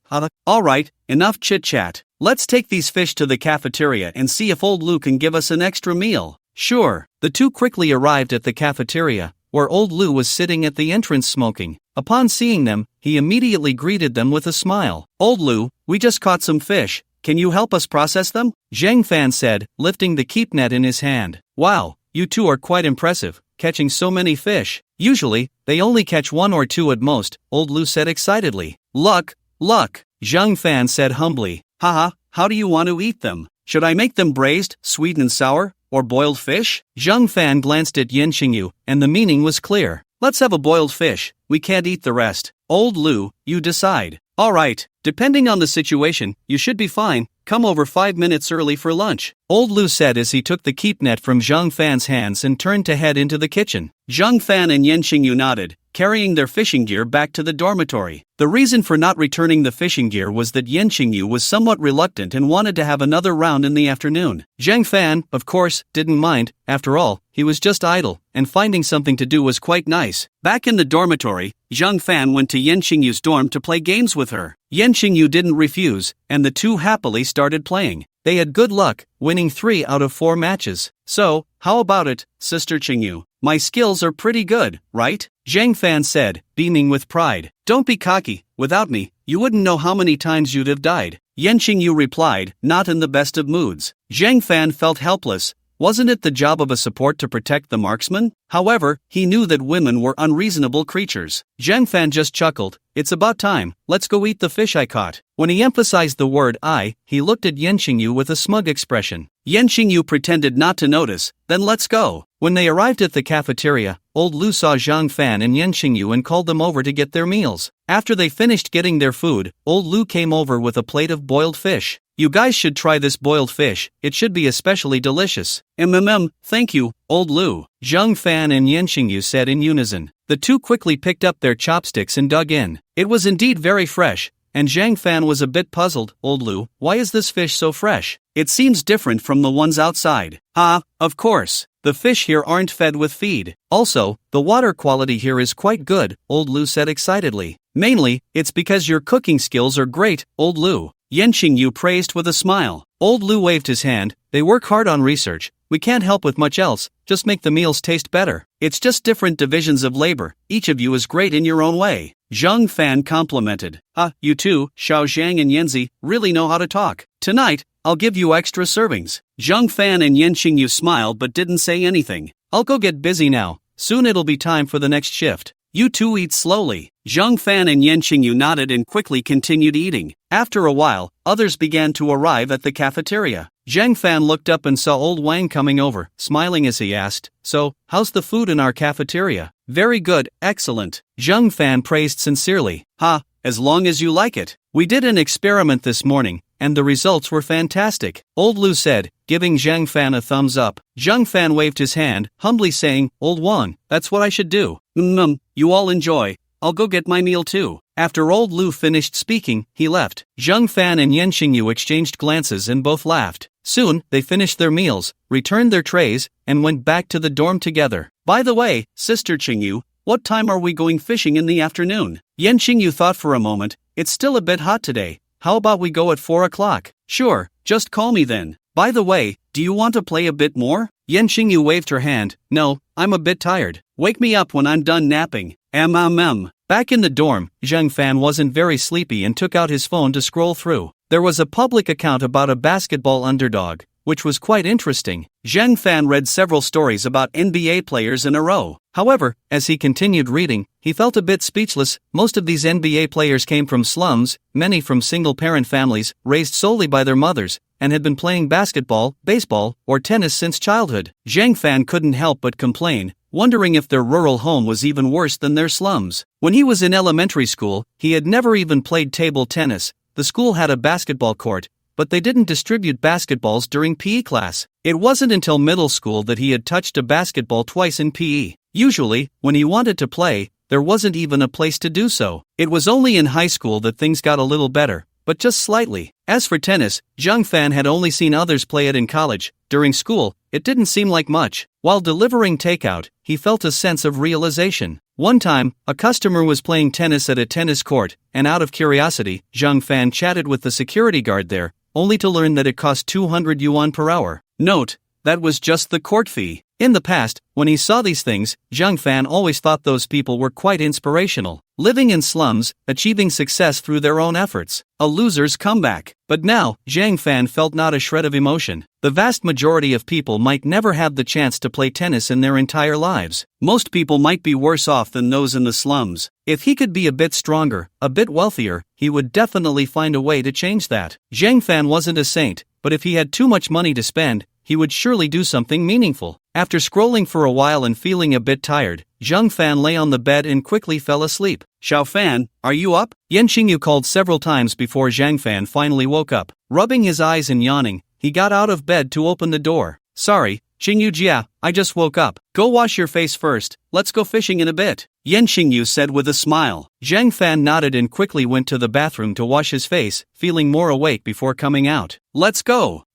Speaker 1: Alright, enough chit-chat. Let's take these fish to the cafeteria and see if old Lu can give us an extra meal. Sure. The two quickly arrived at the cafeteria, where old Lu was sitting at the entrance smoking. Upon seeing them, he immediately greeted them with a smile. Old Lu, we just caught some fish. can you help us process them? Zhang Fan said, lifting the keep net in his hand. Wow, you two are quite impressive, catching so many fish. Usually, they only catch 1 or 2 at most, old Lu said excitedly. Luck, Zhang Fan said humbly. Haha, how do you want to eat them? Should I make them braised, sweet and sour, or boiled fish? Zhang Fan glanced at Yin Jing, and the meaning was clear. Let's have a boiled fish, we can't eat the rest. Old Lu, you decide. Alright, depending on the situation, you should be fine, come over 5 minutes early for lunch. Old Lu said as he took the keep net from Zhang Fan's hands and turned to head into the kitchen. Zhang Fan and Yin Jing nodded, carrying their fishing gear back to the dormitory. The reason for not returning the fishing gear was that Yin Jing was somewhat reluctant and wanted to have another round in the afternoon. Zhang Fan, of course, didn't mind. After all, he was just idle, and finding something to do was quite nice. Back in the dormitory, Zhang Fan went to Yin Jing's dorm to play games with her. Yin Jing didn't refuse, and the two happily started playing. They had good luck, winning 3 out of 4 matches. So, how about it, Sister Qingyu? My skills are pretty good, right? Zhang Fan said, beaming with pride. Don't be cocky, without me, you wouldn't know how many times you'd have died. Yin Jing replied, not in the best of moods. Zhang Fan felt helpless. Wasn't it the job of a support to protect the marksman? However, he knew that women were unreasonable creatures. Zhang Fan just chuckled. It's about time, let's go eat the fish I caught. When he emphasized the word I, he looked at Yin Jing with a smug expression. Yin Jing pretended not to notice, then let's go. When they arrived at the cafeteria, old Lu saw Zhang Fan and Yin Jing and called them over to get their meals. After they finished getting their food, old Lu came over with a plate of boiled fish. You guys should try this boiled fish, it should be especially delicious. Thank you, old Lu. Zhang Fan and Yin Jing said in unison. The two quickly picked up their chopsticks and dug in. It was indeed very fresh, and Zhang Fan was a bit puzzled. Old Lu, why is this fish so fresh? It seems different from the ones outside. Of course. The fish here aren't fed with feed. Also, the water quality here is quite good, old Lu said excitedly. Mainly, it's because your cooking skills are great, old Lu. Yin Jing praised with a smile. Old Lu waved his hand. They work hard on research. We can't help with much else, just make the meals taste better. It's just different divisions of labor. Each of you is great in your own way. Zhang Fan complimented. You two, Xiao Zhang and Yanzi, really know how to talk. Tonight, I'll give you extra servings. Zhang Fan and Yin Jing smiled but didn't say anything. I'll go get busy now. Soon it'll be time for the next shift. You two eat slowly. Zhang Fan and Yin Jing nodded and quickly continued eating. After a while, others began to arrive at the cafeteria. Zhang Fan looked up and saw old Wang coming over, smiling as he asked, So, how's the food in our cafeteria? Very good, excellent. Zhang Fan praised sincerely. As long as you like it. We did an experiment this morning, and the results were fantastic, old Lu said, giving Zhang Fan a thumbs up. Zhang Fan waved his hand, humbly saying, Old Wang, that's what I should do. You all enjoy. I'll go get my meal too. After old Lu finished speaking, he left. Zhang Fan and Yin Jing exchanged glances and both laughed. Soon, they finished their meals, returned their trays, and went back to the dorm together. By the way, Sister Qingyu, what time are we going fishing in the afternoon? Yin Jing thought for a moment. It's still a bit hot today. How about we go at 4 o'clock? Sure, just call me then. By the way, do you want to play a bit more? Yin Jing waved her hand. No, I'm a bit tired. Wake me up when I'm done napping. Back in the dorm, Zhang Fan wasn't very sleepy and took out his phone to scroll through. There was a public account about a basketball underdog, which was quite interesting. Zhang Fan read several stories about NBA players in a row. However, as he continued reading, he felt a bit speechless. Most of these NBA players came from slums, many from single-parent families, raised solely by their mothers, and had been playing basketball, baseball, or tennis since childhood. Zhang Fan couldn't help but complain, wondering if their rural home was even worse than their slums. When he was in elementary school, he had never even played table tennis. The school had a basketball court, but they didn't distribute basketballs during PE class. It wasn't until middle school that he had touched a basketball twice in PE. Usually, when he wanted to play, there wasn't even a place to do so. It was only in high school that things got a little better, but just slightly. As for tennis, Zhang Fan had only seen others play it in college. During school, it didn't seem like much. While delivering takeout, he felt a sense of realization. One time, a customer was playing tennis at a tennis court, and out of curiosity, Zhang Fan chatted with the security guard there, only to learn that it cost 200 yuan per hour. Note, that was just the court fee. In the past, when he saw these things, Zhang Fan always thought those people were quite inspirational, living in slums, achieving success through their own efforts, a loser's comeback. But now, Zhang Fan felt not a shred of emotion. The vast majority of people might never have the chance to play tennis in their entire lives. Most people might be worse off than those in the slums. If he could be a bit stronger, a bit wealthier, he would definitely find a way to change that. Zhang Fan wasn't a saint, but if he had too much money to spend, he would surely do something meaningful. After scrolling for a while and feeling a bit tired, Zhang Fan lay on the bed and quickly fell asleep. Xiao Fan, are you up? Yan Qingyu called several times before Zhang Fan finally woke up. Rubbing his eyes and yawning, he got out of bed to open the door. Sorry, Qingyu Jia, I just woke up. Go wash your face first, let's go fishing in a bit, Yan Qingyu said with a smile. Zhang Fan nodded and quickly went to the bathroom to wash his face, feeling more awake before coming out. Let's go.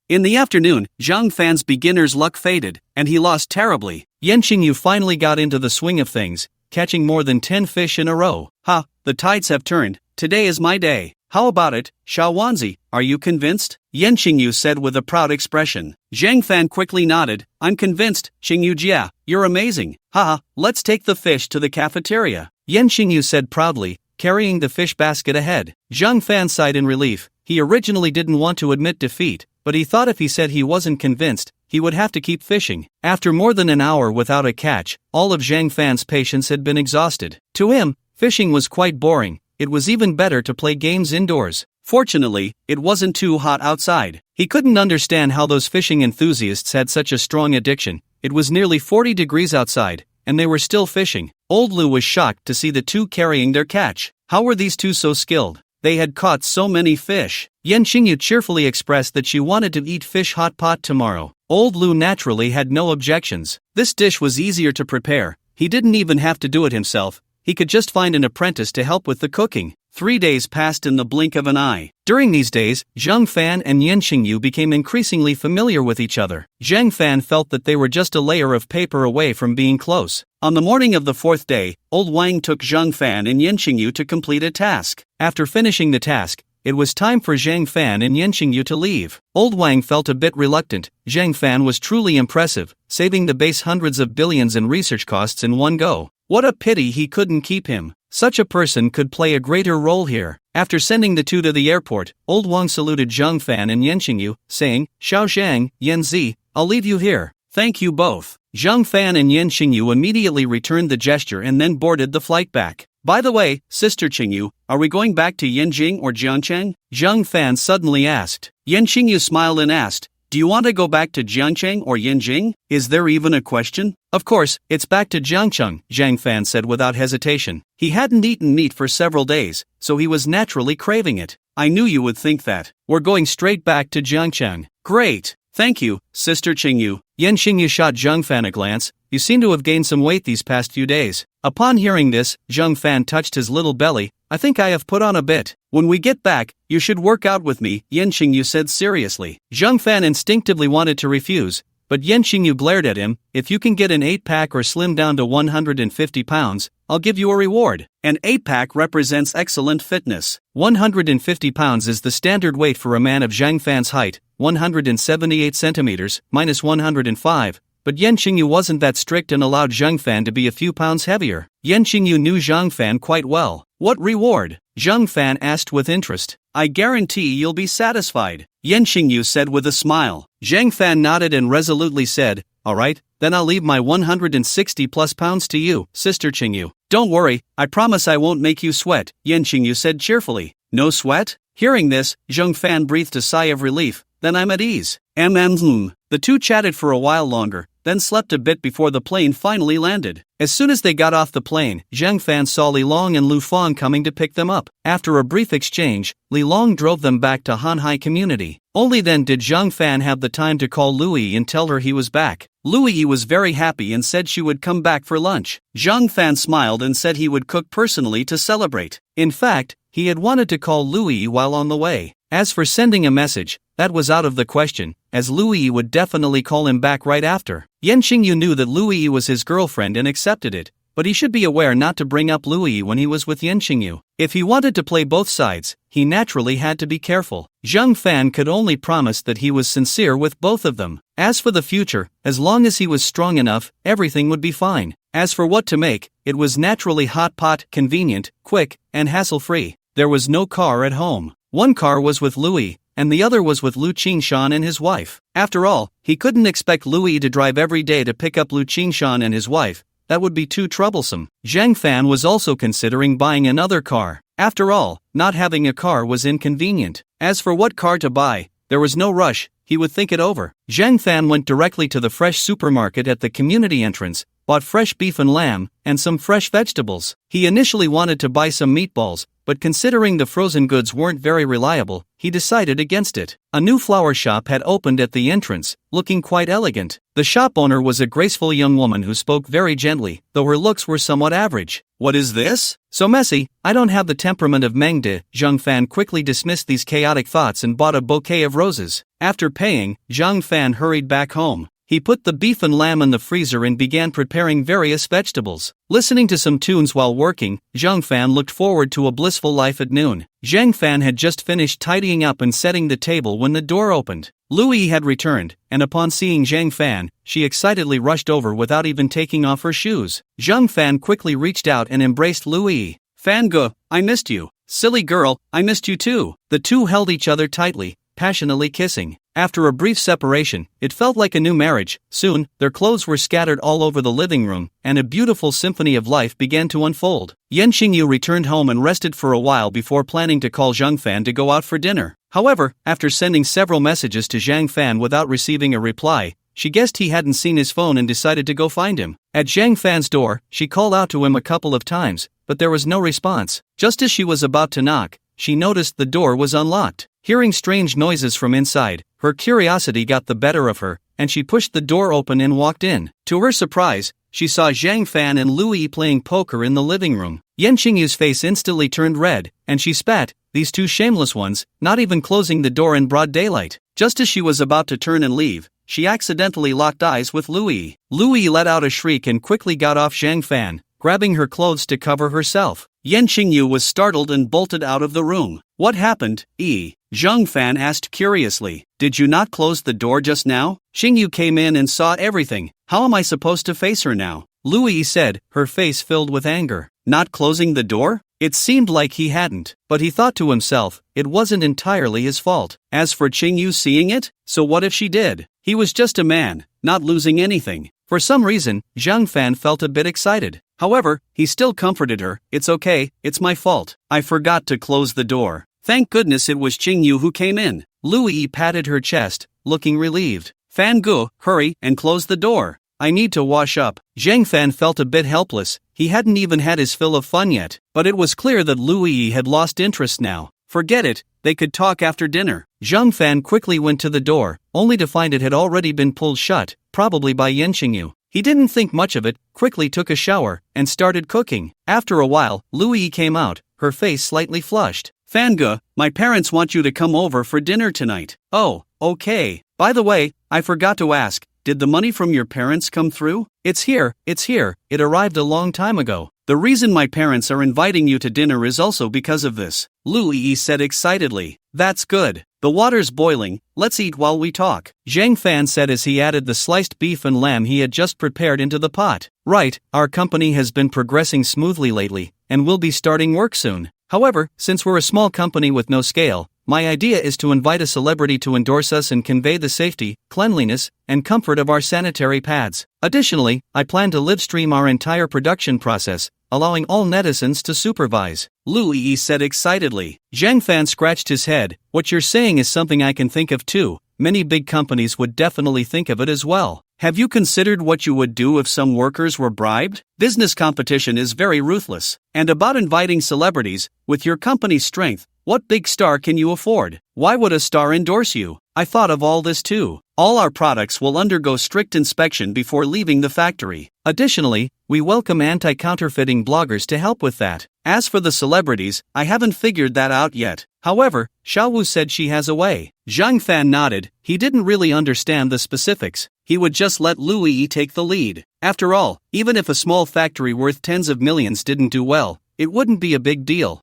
Speaker 1: In the afternoon, Zhang Fan's beginner's luck faded, and he lost terribly. Yan Qingyu finally got into the swing of things, catching more than 10 fish in a row. Ha, the tides have turned, today is my day. How about it, Xiao Wanzi, are you convinced? Yan Qingyu said with a proud expression. Zhang Fan quickly nodded, I'm convinced, Qingyu Jia, you're amazing. Haha, let's take the fish to the cafeteria. Yan Qingyu said proudly, carrying the fish basket ahead. Zhang Fan sighed in relief. He originally didn't want to admit defeat, but he thought if he said he wasn't convinced, he would have to keep fishing. After more than an hour without a catch, all of Zhang Fan's patience had been exhausted. To him, fishing was quite boring. It was even better to play games indoors. Fortunately, it wasn't too hot outside. He couldn't understand how those fishing enthusiasts had such a strong addiction. It was nearly 40 degrees outside, and they were still fishing. Old Lu was shocked to see the two carrying their catch. How were these two so skilled? They had caught so many fish. Yan Qingyu cheerfully expressed that she wanted to eat fish hot pot tomorrow. Old Lu naturally had no objections. This dish was easier to prepare. He didn't even have to do it himself. He could just find an apprentice to help with the cooking. 3 days passed in the blink of an eye. During these days, Zhang Fan and Yan Qingyu became increasingly familiar with each other. Zhang Fan felt that they were just a layer of paper away from being close. On the morning of the 4th day, Old Wang took Zhang Fan and Yan Qingyu to complete a task. After finishing the task, it was time for Zhang Fan and Yan Qingyu to leave. Old Wang felt a bit reluctant. Zhang Fan was truly impressive, saving the base hundreds of billions in research costs in one go. What a pity he couldn't keep him. Such a person could play a greater role here. After sending the two to the airport, Old Wang saluted Zhang Fan and Yan Qingyu, saying, Xiao Zhang, Yan Zi, I'll leave you here. Thank you both. Zhang Fan and Yan Qingyu immediately returned the gesture and then boarded the flight back. By the way, Sister Qingyu, are we going back to Yin Jing or Jiangcheng? Zhang Fan suddenly asked. Yan Qingyu smiled and asked, do you want to go back to Jiangcheng or Yin Jing? Is there even a question? Of course, it's back to Jiangcheng, Zhang Fan said without hesitation. He hadn't eaten meat for several days, so he was naturally craving it. I knew you would think that. We're going straight back to Jiangcheng. Great. Thank you, Sister Qingyu. Yan Qingyu shot Zhang Fan a glance. You seem to have gained some weight these past few days. Upon hearing this, Zhang Fan touched his little belly. I think I have put on a bit. When we get back, you should work out with me, Yan Qingyu said seriously. Zhang Fan instinctively wanted to refuse, but Yan Qingyu glared at him. If you can get an 8-pack or slim down to 150 pounds, I'll give you a reward. An 8-pack represents excellent fitness. 150 pounds is the standard weight for a man of Zhang Fan's height, 178 centimeters, minus 105. But Yan Qingyu wasn't that strict and allowed Zhang Fan to be a few pounds heavier. Yan Qingyu knew Zhang Fan quite well. What reward? Zhang Fan asked with interest. I guarantee you'll be satisfied, Yan Qingyu said with a smile. Zhang Fan nodded and resolutely said, alright, then I'll leave my 160 plus pounds to you, Sister Qingyu. Don't worry, I promise I won't make you sweat, Yan Qingyu said cheerfully. No sweat? Hearing this, Zhang Fan breathed a sigh of relief. Then I'm at ease. The two chatted for a while longer, then slept a bit before the plane finally landed. As soon as they got off the plane, Zhang Fan saw Li Long and Lu Fang coming to pick them up. After a brief exchange, Li Long drove them back to Hanhai Community. Only then did Zhang Fan have the time to call Lu Yi and tell her he was back. Lu Yi was very happy and said she would come back for lunch. Zhang Fan smiled and said he would cook personally to celebrate. In fact, he had wanted to call Lu Yi while on the way. As for sending a message, that was out of the question, as Lu Yi would definitely call him back right after. Yan Qingyu knew that Lu Yi was his girlfriend and accepted it, but he should be aware not to bring up Lu Yi when he was with Yan Qingyu. If he wanted to play both sides, he naturally had to be careful. Zhang Fan could only promise that he was sincere with both of them. As for the future, as long as he was strong enough, everything would be fine. As for what to make, it was naturally hot pot, convenient, quick, and hassle-free. There was no car at home. One car was with Louis, and the other was with Lu Qingshan and his wife. After all, he couldn't expect Louis to drive every day to pick up Lu Qingshan and his wife. That would be too troublesome. Zhang Fan was also considering buying another car. After all, not having a car was inconvenient. As for what car to buy, there was no rush, he would think it over. Zhang Fan went directly to the fresh supermarket at the community entrance, bought fresh beef and lamb, and some fresh vegetables. He initially wanted to buy some meatballs, but considering the frozen goods weren't very reliable, he decided against it. A new flower shop had opened at the entrance, looking quite elegant. The shop owner was a graceful young woman who spoke very gently, though her looks were somewhat average. "What is this? So messy, I don't have the temperament of Mengde." Zhang Fan quickly dismissed these chaotic thoughts and bought a bouquet of roses. After paying, Zhang Fan hurried back home. He put the beef and lamb in the freezer and began preparing various vegetables. Listening to some tunes while working, Zhang Fan looked forward to a blissful life at noon. Zhang Fan had just finished tidying up and setting the table when the door opened. Louis had returned, and upon seeing Zhang Fan, she excitedly rushed over without even taking off her shoes. Zhang Fan quickly reached out and embraced Louis. "Fangge, I missed you." "Silly girl, I missed you too." The two held each other tightly, passionately kissing. After a brief separation, it felt like a new marriage. Soon, their clothes were scattered all over the living room, and a beautiful symphony of life began to unfold. Yan Qingyu returned home and rested for a while before planning to call Zhang Fan to go out for dinner. However, after sending several messages to Zhang Fan without receiving a reply, she guessed he hadn't seen his phone and decided to go find him. At Zhang Fan's door, she called out to him a couple of times, but there was no response. Just as she was about to knock, she noticed the door was unlocked. Hearing strange noises from inside, her curiosity got the better of her, and she pushed the door open and walked in. To her surprise, she saw Zhang Fan and Louis playing poker in the living room. Yan Qingyu's face instantly turned red, and she spat, "These two shameless ones, not even closing the door in broad daylight." Just as she was about to turn and leave, she accidentally locked eyes with Louis. Louis let out a shriek and quickly got off Zhang Fan, grabbing her clothes to cover herself. Yan Qingyu was startled and bolted out of the room. "What happened, Zhang Fan asked curiously. "Did you not close the door just now?" Qingyu came in and saw everything. "How am I supposed to face her now?" Louis said, her face filled with anger. Not closing the door? It seemed like he hadn't, but he thought to himself, it wasn't entirely his fault. As for Qingyu seeing it, so what if she did? He was just a man, not losing anything. For some reason, Zhang Fan felt a bit excited. However, he still comforted her. "It's okay, it's my fault. I forgot to close the door." Thank goodness it was Qingyu who came in. Louis patted her chest, looking relieved. "Fangge, hurry and close the door. I need to wash up." Zhang Fan felt a bit helpless. He hadn't even had his fill of fun yet, but it was clear that Louis had lost interest now. Forget it, they could talk after dinner. Zhang Fan quickly went to the door, only to find it had already been pulled shut, probably by Yan Qingyu. He didn't think much of it, quickly took a shower, and started cooking. After a while, Louis came out, her face slightly flushed. "Fangge, my parents want you to come over for dinner tonight." "Oh, okay. By the way, I forgot to ask, did the money from your parents come through?" It's here. It arrived a long time ago. The reason my parents are inviting you to dinner is also because of this," Louis said excitedly. "That's good. The water's boiling, let's eat while we talk," Zhang Fan said as he added the sliced beef and lamb he had just prepared into the pot. "Right, our company has been progressing smoothly lately, and we'll be starting work soon. However, since we're a small company with no scale, my idea is to invite a celebrity to endorse us and convey the safety, cleanliness, and comfort of our sanitary pads. Additionally, I plan to live stream our entire production process, allowing all netizens to supervise," Louis said excitedly. Zhang Fan scratched his head. "What you're saying is something I can think of too. Many big companies would definitely think of it as well. Have you considered what you would do if some workers were bribed? Business competition is very ruthless. And about inviting celebrities, with your company's strength, what big star can you afford? Why would a star endorse you? I thought of all this too. All our products will undergo strict inspection before leaving the factory. Additionally, we welcome anti-counterfeiting bloggers to help with that. As for the celebrities, I haven't figured that out yet. However, Xiaowu said she has a way." Zhang Fan nodded. He didn't really understand the specifics. He would just let Louis take the lead. After all, even if a small factory worth tens of millions didn't do well, it wouldn't be a big deal.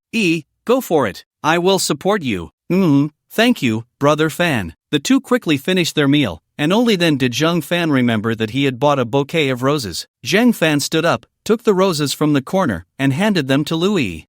Speaker 1: Go for it. I will support you." Thank you, brother Fan." The two quickly finished their meal, and only then did Zhang Fan remember that he had bought a bouquet of roses. Zhang Fan stood up, took the roses from the corner, and handed them to Louis.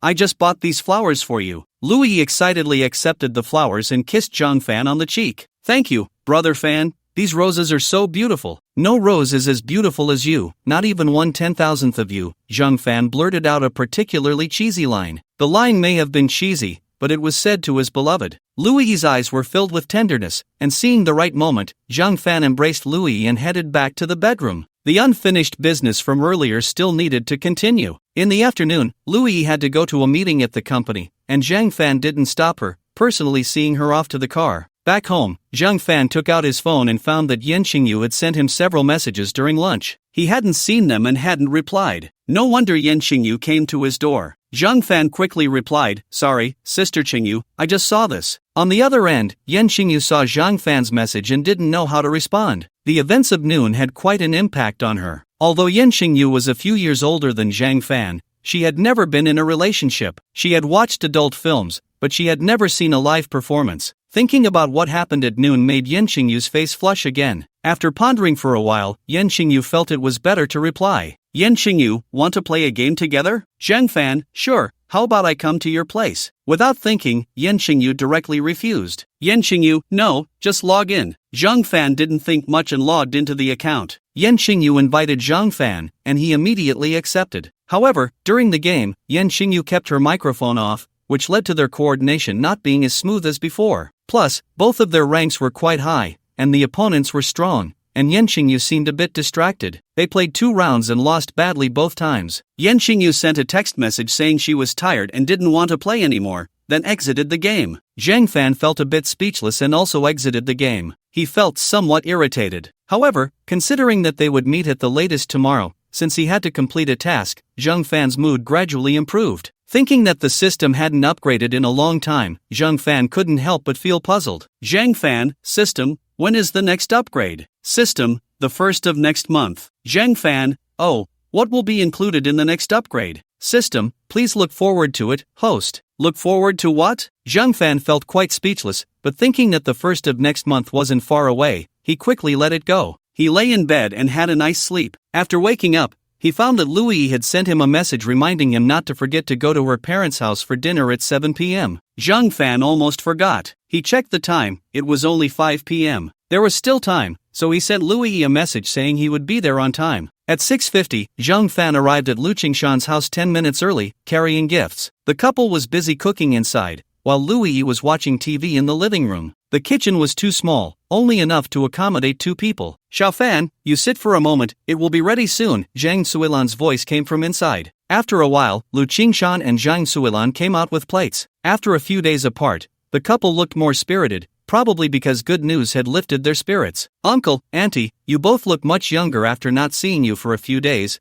Speaker 1: I just bought these flowers for you. Louis excitedly accepted the flowers and kissed Zhang Fan on the cheek. Thank you, brother Fan. These roses are so beautiful. No rose is as beautiful as you, not even 1/10,000th of you. Zhang Fan blurted out a particularly cheesy line. The line may have been cheesy, but it was said to his beloved. Louis's eyes were filled with tenderness, and seeing the right moment, Zhang Fan embraced Louis and headed back to the bedroom. The unfinished business from earlier still needed to continue. In the afternoon, Louis had to go to a meeting at the company, and Zhang Fan didn't stop her, personally seeing her off to the car. Back home, Zhang Fan took out his phone and found that Yin Jing had sent him several messages during lunch. He hadn't seen them and hadn't replied. No wonder Yin Jing came to his door. Zhang Fan quickly replied, "Sorry, Sister Qingyu, I just saw this." On the other end, Yin Jing saw Zhang Fan's message and didn't know how to respond. The events of noon had quite an impact on her. Although Yin Jing was a few years older than Zhang Fan, she had never been in a relationship. She had watched adult films, but she had never seen a live performance. Thinking about what happened at noon made Yin Jing's face flush again. After pondering for a while, Yin Jing felt it was better to reply. "Yin Jing, want to play a game together?" Zhang Fan, "Sure, how about I come to your place?" Without thinking, Yin Jing directly refused. Yin Jing, "No, just log in." Zhang Fan didn't think much and logged into the account. Yin Jing invited Zhang Fan, and he immediately accepted. However, during the game, Yin Jing kept her microphone off, which led to their coordination not being as smooth as before. Plus, both of their ranks were quite high, and the opponents were strong, and Yin Jing seemed a bit distracted. They played 2 rounds and lost badly both times. Yin Jing sent a text message saying she was tired and didn't want to play anymore, then exited the game. Zhang Fan felt a bit speechless and also exited the game. He felt somewhat irritated. However, considering that they would meet at the latest tomorrow, since he had to complete a task, Zhang Fan's mood gradually improved. Thinking that the system hadn't upgraded in a long time, Zhang Fan couldn't help but feel puzzled. Zhang Fan, system, when is the next upgrade? System, the 1st of next month. Zhang Fan, oh, what will be included in the next upgrade? System, please look forward to it, host. Look forward to what? Zhang Fan felt quite speechless, but thinking that the 1st of next month wasn't far away, he quickly let it go. He lay in bed and had a nice sleep. After waking up, he found that Louis had sent him a message reminding him not to forget to go to her parents' house for dinner at 7 p.m. Zhang Fan almost forgot. He checked the time, it was only 5 p.m. There was still time, so he sent Louis a message saying he would be there on time. At 6:50, Zhang Fan arrived at Lu Qingshan's house 10 minutes early, carrying gifts. The couple was busy cooking inside, while Louis was watching TV in the living room. The kitchen was too small, only enough to accommodate 2 people. "Xiao Fan, you sit for a moment, it will be ready soon," Zhang Suilan's voice came from inside. After a while, Lu Qingshan and Zhang Suilan came out with plates. After a few days apart, the couple looked more spirited, probably because good news had lifted their spirits. "Uncle, Auntie, you both look much younger after not seeing you for a few days."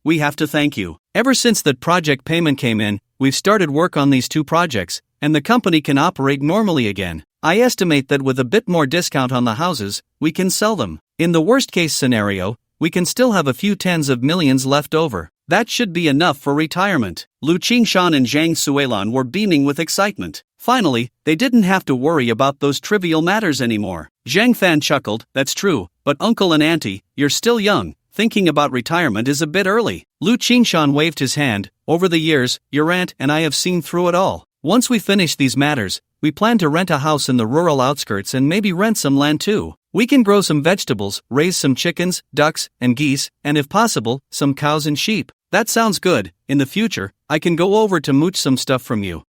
Speaker 1: We have to thank you. Ever since that project payment came in, we've started work on these 2 projects, and the company can operate normally again. I estimate that with a bit more discount on the houses, we can sell them. In the worst-case scenario, we can still have a few tens of millions left over. That should be enough for retirement. Lu Qingshan and Zhang Suilan were beaming with excitement. Finally, they didn't have to worry about those trivial matters anymore. Zhang Fan chuckled, "That's true, but Uncle and Auntie, you're still young. Thinking about retirement is a bit early." Lu Qingshan waved his hand. "Over the years, your aunt and I have seen through it all. Once we finish these matters, we plan to rent a house in the rural outskirts and maybe rent some land too. We can grow some vegetables, raise some chickens, ducks, and geese, and if possible, some cows and sheep. That sounds good. In the future, I can go over to mooch some stuff from you."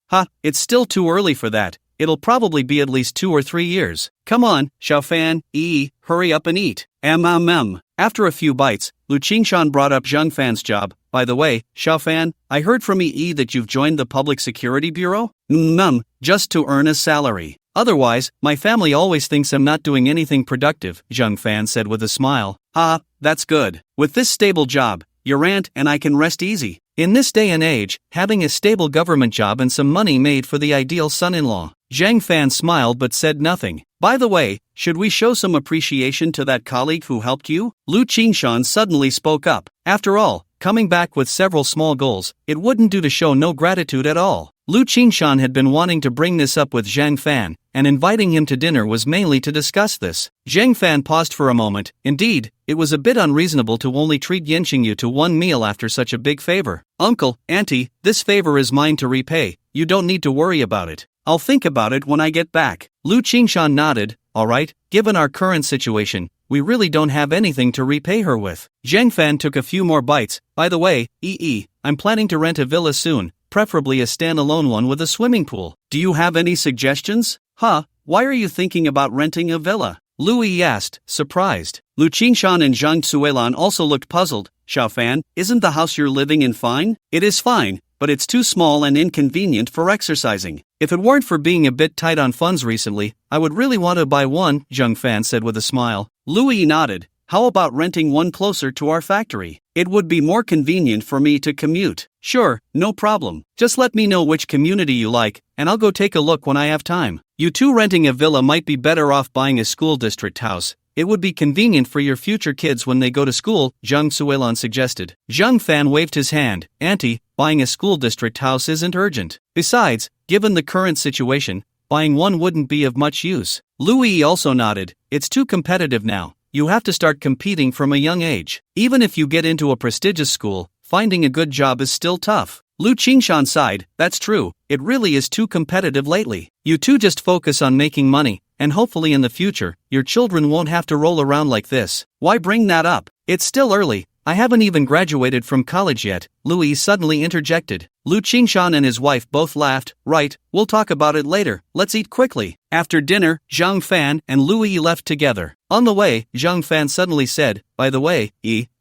Speaker 1: It's still too early for that. It'll probably be at least 2 or 3 years. "Come on, Xiao Fan, hurry up and eat." After a few bites, Lu Qingshan brought up Zhang Fan's job. "By the way, Xiao Fan, I heard from that you've joined the Public Security Bureau?" Just to earn a salary. Otherwise, my family always thinks I'm not doing anything productive," Zhang Fan said with a smile. That's good. With this stable job, your aunt and I can rest easy. In this day and age, having a stable government job and some money made for the ideal son-in-law." Zhang Fan smiled but said nothing. "By the way, should we show some appreciation to that colleague who helped you?" Lu Qingshan suddenly spoke up. After all, coming back with several small goals, it wouldn't do to show no gratitude at all. Lu Qingshan had been wanting to bring this up with Zhang Fan, and inviting him to dinner was mainly to discuss this. Zhang Fan paused for a moment. Indeed, it was a bit unreasonable to only treat Yin Jing to one meal after such a big favor. Uncle, auntie, this favor is mine to repay. You don't need to worry about it. I'll think about it when I get back. Lu Qingshan nodded. Alright, given our current situation, we really don't have anything to repay her with. Zhang Fan took a few more bites. By the way, I'm planning to rent a villa soon, preferably a standalone one with a swimming pool. Do you have any suggestions? Why are you thinking about renting a villa? Lu Yi asked, surprised. Lu Qingshan and Zhang Zuelan also looked puzzled. Xiaofan, isn't the house you're living in fine? It is fine, but it's too small and inconvenient for exercising. If it weren't for being a bit tight on funds recently, I would really want to buy one, Zhang Fan said with a smile. Lu Yi nodded. How about renting one closer to our factory? It would be more convenient for me to commute. Sure, no problem. Just let me know which community you like, and I'll go take a look when I have time. You two renting a villa might be better off buying a school district house. It would be convenient for your future kids when they go to school, Zhang Zuelan suggested. Zhang Fan waved his hand. Auntie, buying a school district house isn't urgent. Besides, given the current situation, buying one wouldn't be of much use. Lu Yi also nodded. It's too competitive now. You have to start competing from a young age. Even if you get into a prestigious school, finding a good job is still tough. Lu Qingshan sighed. That's true, it really is too competitive lately. You two just focus on making money, and hopefully in the future, your children won't have to roll around like this. Why bring that up? It's still early. I haven't even graduated from college yet, Lu Yi suddenly interjected. Lu Qingshan and his wife both laughed. Right, we'll talk about it later, let's eat quickly. After dinner, Zhang Fan and Lu Yi left together. On the way, Zhang Fan suddenly said, by the way,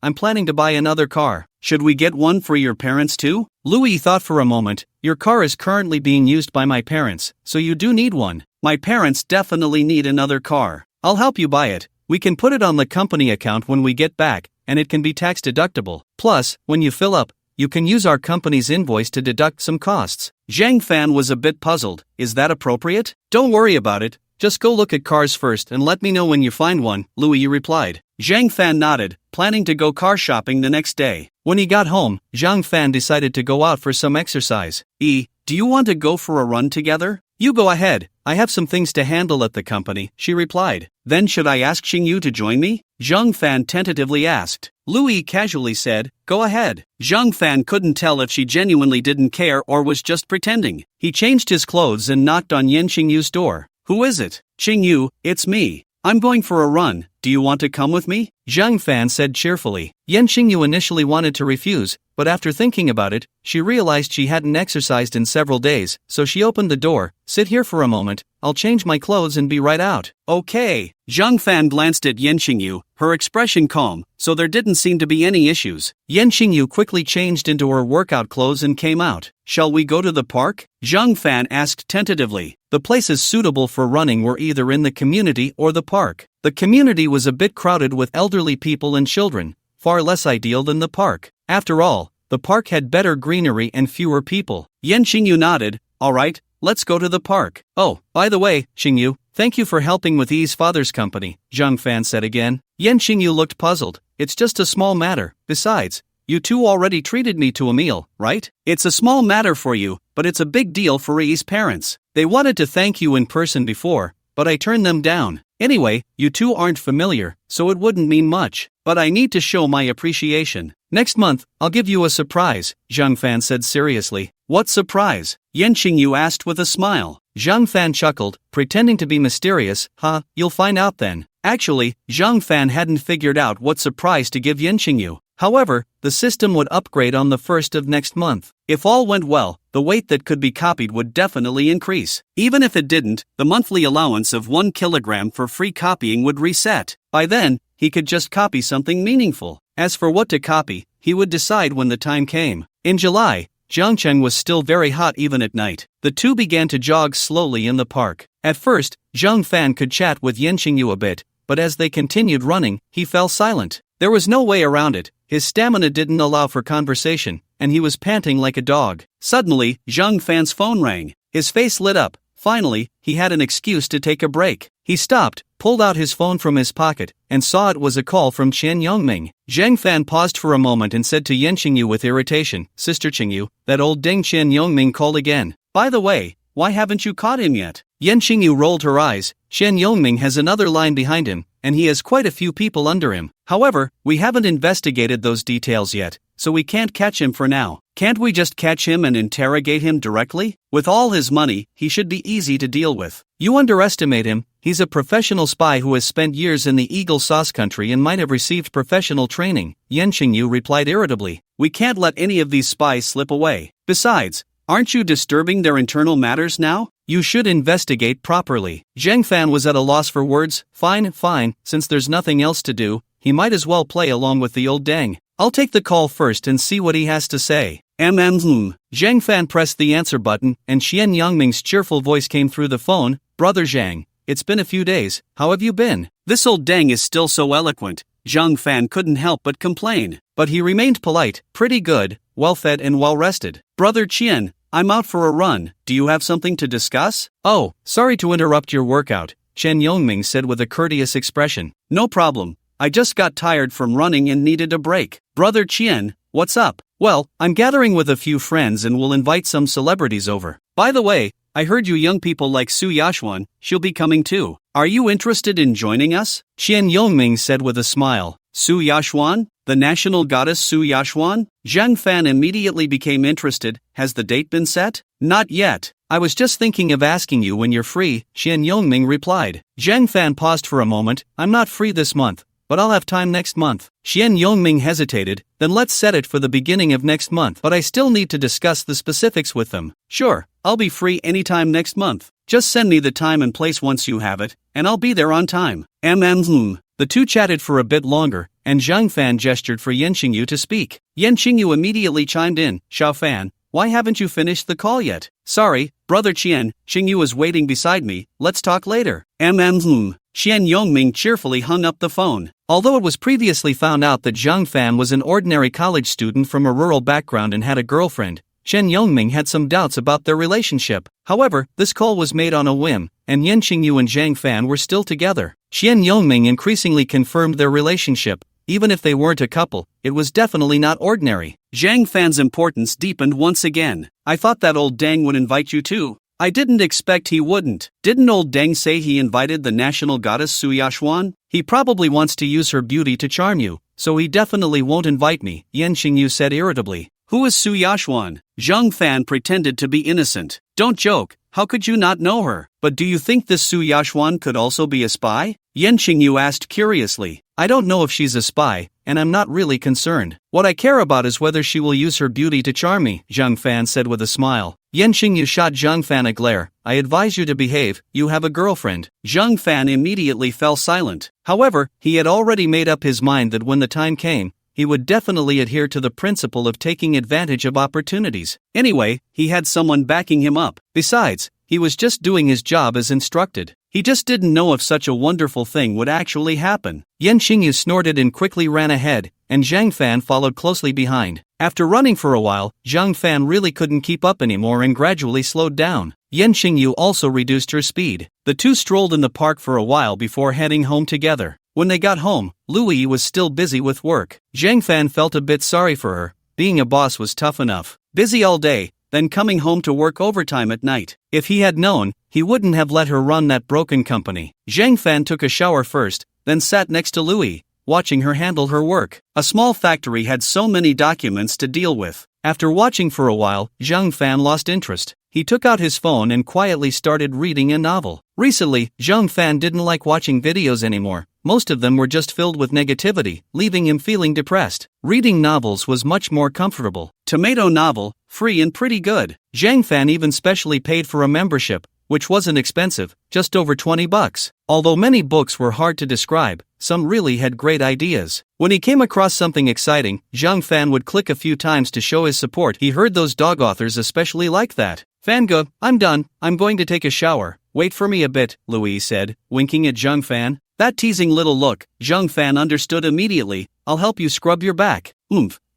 Speaker 1: I'm planning to buy another car. Should we get one for your parents too? Lu Yi thought for a moment. Your car is currently being used by my parents, so you do need one. My parents definitely need another car. I'll help you buy it. We can put it on the company account when we get back, and it can be tax deductible. Plus, when you fill up, you can use our company's invoice to deduct some costs. Zhang Fan was a bit puzzled. Is that appropriate? Don't worry about it. Just go look at cars first and let me know when you find one, Lu Yi replied. Zhang Fan nodded, planning to go car shopping the next day. When he got home, Zhang Fan decided to go out for some exercise. Do you want to go for a run together? You go ahead. I have some things to handle at the company, she replied. Then should I ask Xingyu to join me? Zhang Fan tentatively asked. Lu Yi casually said, go ahead. Zhang Fan couldn't tell if she genuinely didn't care or was just pretending. He changed his clothes and knocked on Yan Xingyu's door. Who is it? Xingyu, it's me. I'm going for a run. Do you want to come with me? Zhang Fan said cheerfully. Yan Xingyu initially wanted to refuse, but after thinking about it, she realized she hadn't exercised in several days, so she opened the door. Sit here for a moment, I'll change my clothes and be right out. Okay. Zhang Fan glanced at Yan Xingyu, her expression calm, so there didn't seem to be any issues. Yan Xingyu quickly changed into her workout clothes and came out. Shall we go to the park? Zhang Fan asked tentatively. The places suitable for running were either in the community or the park. The community was a bit crowded with elderly people and children, far less ideal than the park. After all, the park had better greenery and fewer people. Yan Xingyu nodded. Alright, let's go to the park. Oh, by the way, Xingyu, thank you for helping with Yi's father's company, Zhang Fan said again. Yan Xingyu looked puzzled. It's just a small matter. Besides, you two already treated me to a meal, right? It's a small matter for you, but it's a big deal for Yi's parents. They wanted to thank you in person before, but I turned them down. Anyway, you two aren't familiar, so it wouldn't mean much. But I need to show my appreciation. Next month, I'll give you a surprise, Zhang Fan said seriously. What surprise? Yan Xingyu asked with a smile. Zhang Fan chuckled, pretending to be mysterious. You'll find out then. Actually, Zhang Fan hadn't figured out what surprise to give Yan Xingyu. However, the system would upgrade on the 1st of next month. If all went well, the weight that could be copied would definitely increase. Even if it didn't, the monthly allowance of 1 kilogram for free copying would reset. By then, he could just copy something meaningful. As for what to copy, he would decide when the time came. In July, Jiangcheng was still very hot even at night. The two began to jog slowly in the park. At first, Zhang Fan could chat with Yan Xingyu a bit, but as they continued running, he fell silent. There was no way around it. His stamina didn't allow for conversation, and he was panting like a dog. Suddenly, Zhang Fan's phone rang. His face lit up. Finally, he had an excuse to take a break. He stopped, pulled out his phone from his pocket, and saw it was a call from Chen Yongming. Zhang Fan paused for a moment and said to Yan Qingyu with irritation, "Sister Qingyu, that old dang Chen Yongming called again. By the way, why haven't you caught him yet?" Yan Qingyu rolled her eyes. Chen Yongming has another line behind him, and he has quite a few people under him. However, we haven't investigated those details yet, so we can't catch him for now. Can't we just catch him and interrogate him directly? With all his money, he should be easy to deal with. You underestimate him. He's a professional spy who has spent years in the Eagle Sauce country and might have received professional training, Yan Qingyu replied irritably. We can't let any of these spies slip away. Besides, aren't you disturbing their internal matters now? You should investigate properly. Zhang Fan was at a loss for words. Fine, since there's nothing else to do, he might as well play along with the old dang. I'll take the call first and see what he has to say. Zhang Fan pressed the answer button, and Xian Yongming's cheerful voice came through the phone. Brother Zhang, it's been a few days, how have you been? This old dang is still so eloquent. Zhang Fan couldn't help but complain. But he remained polite, pretty good, well-fed and well-rested. Brother Qian, I'm out for a run, do you have something to discuss? Oh, sorry to interrupt your workout, Chen Yongming said with a courteous expression. No problem, I just got tired from running and needed a break. Brother Qian, what's up? Well, I'm gathering with a few friends and will invite some celebrities over. By the way, I heard you young people like Su Yashuan, she'll be coming too. Are you interested in joining us? Chen Yongming said with a smile. Su Yashuan? The national goddess Su Yashuan? Zhang Fan immediately became interested. Has the date been set? Not yet. I was just thinking of asking you when you're free, Chen Yongming replied. Zhang Fan paused for a moment. I'm not free this month, but I'll have time next month. Xian Yongming hesitated. Then let's set it for the beginning of next month. But I still need to discuss the specifics with them. Sure, I'll be free anytime next month. Just send me the time and place once you have it, and I'll be there on time. The two chatted for a bit longer, and Zhang Fan gestured for Yan Qingyu to speak. Yan Qingyu immediately chimed in. Xiao Fan, why haven't you finished the call yet? Sorry, Brother Qian, Qingyu is waiting beside me, let's talk later. Xian Yongming cheerfully hung up the phone. Although it was previously found out that Zhang Fan was an ordinary college student from a rural background and had a girlfriend, Chen Yongming had some doubts about their relationship. However, this call was made on a whim, and Yan Qingyu and Zhang Fan were still together. Xian Yongming increasingly confirmed their relationship. Even if they weren't a couple, it was definitely not ordinary. Zhang Fan's importance deepened once again. I thought that old dang would invite you too. I didn't expect he wouldn't. Didn't old dang say he invited the national goddess Su Yashuan? He probably wants to use her beauty to charm you, so he definitely won't invite me, Yan Qingyu said irritably. Who is Su Yashuan? Zhang Fan pretended to be innocent. Don't joke, how could you not know her? But do you think this Su Yashuan could also be a spy? Yan Qingyu asked curiously. I don't know if she's a spy, and I'm not really concerned. What I care about is whether she will use her beauty to charm me, Zhang Fan said with a smile. Yan Qingyu shot Zhang Fan a glare. I advise you to behave, you have a girlfriend. Zhang Fan immediately fell silent. However, he had already made up his mind that when the time came, he would definitely adhere to the principle of taking advantage of opportunities. Anyway, he had someone backing him up. Besides, he was just doing his job as instructed. He just didn't know if such a wonderful thing would actually happen. Yan Qingyu snorted and quickly ran ahead, and Zhang Fan followed closely behind. After running for a while, Zhang Fan really couldn't keep up anymore and gradually slowed down. Yan Qingyu also reduced her speed. The two strolled in the park for a while before heading home together. When they got home, Louis was still busy with work. Zhang Fan felt a bit sorry for her. Being a boss was tough enough. Busy all day, then coming home to work overtime at night. If he had known, he wouldn't have let her run that broken company. Zhang Fan took a shower first, then sat next to Louis, watching her handle her work. A small factory had so many documents to deal with. After watching for a while, Zhang Fan lost interest. He took out his phone and quietly started reading a novel. Recently, Zhang Fan didn't like watching videos anymore. Most of them were just filled with negativity, leaving him feeling depressed. Reading novels was much more comfortable. Tomato novel, free and pretty good. Zhang Fan even specially paid for a membership, which wasn't expensive, just over $20. Although many books were hard to describe, some really had great ideas. When he came across something exciting, Zhang Fan would click a few times to show his support. He heard those dog authors especially like that. Fanga, I'm done, I'm going to take a shower. Wait for me a bit, Louis said, winking at Zhang Fan. That teasing little look, Zhang Fan understood immediately. I'll help you scrub your back.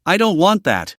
Speaker 1: I don't want that.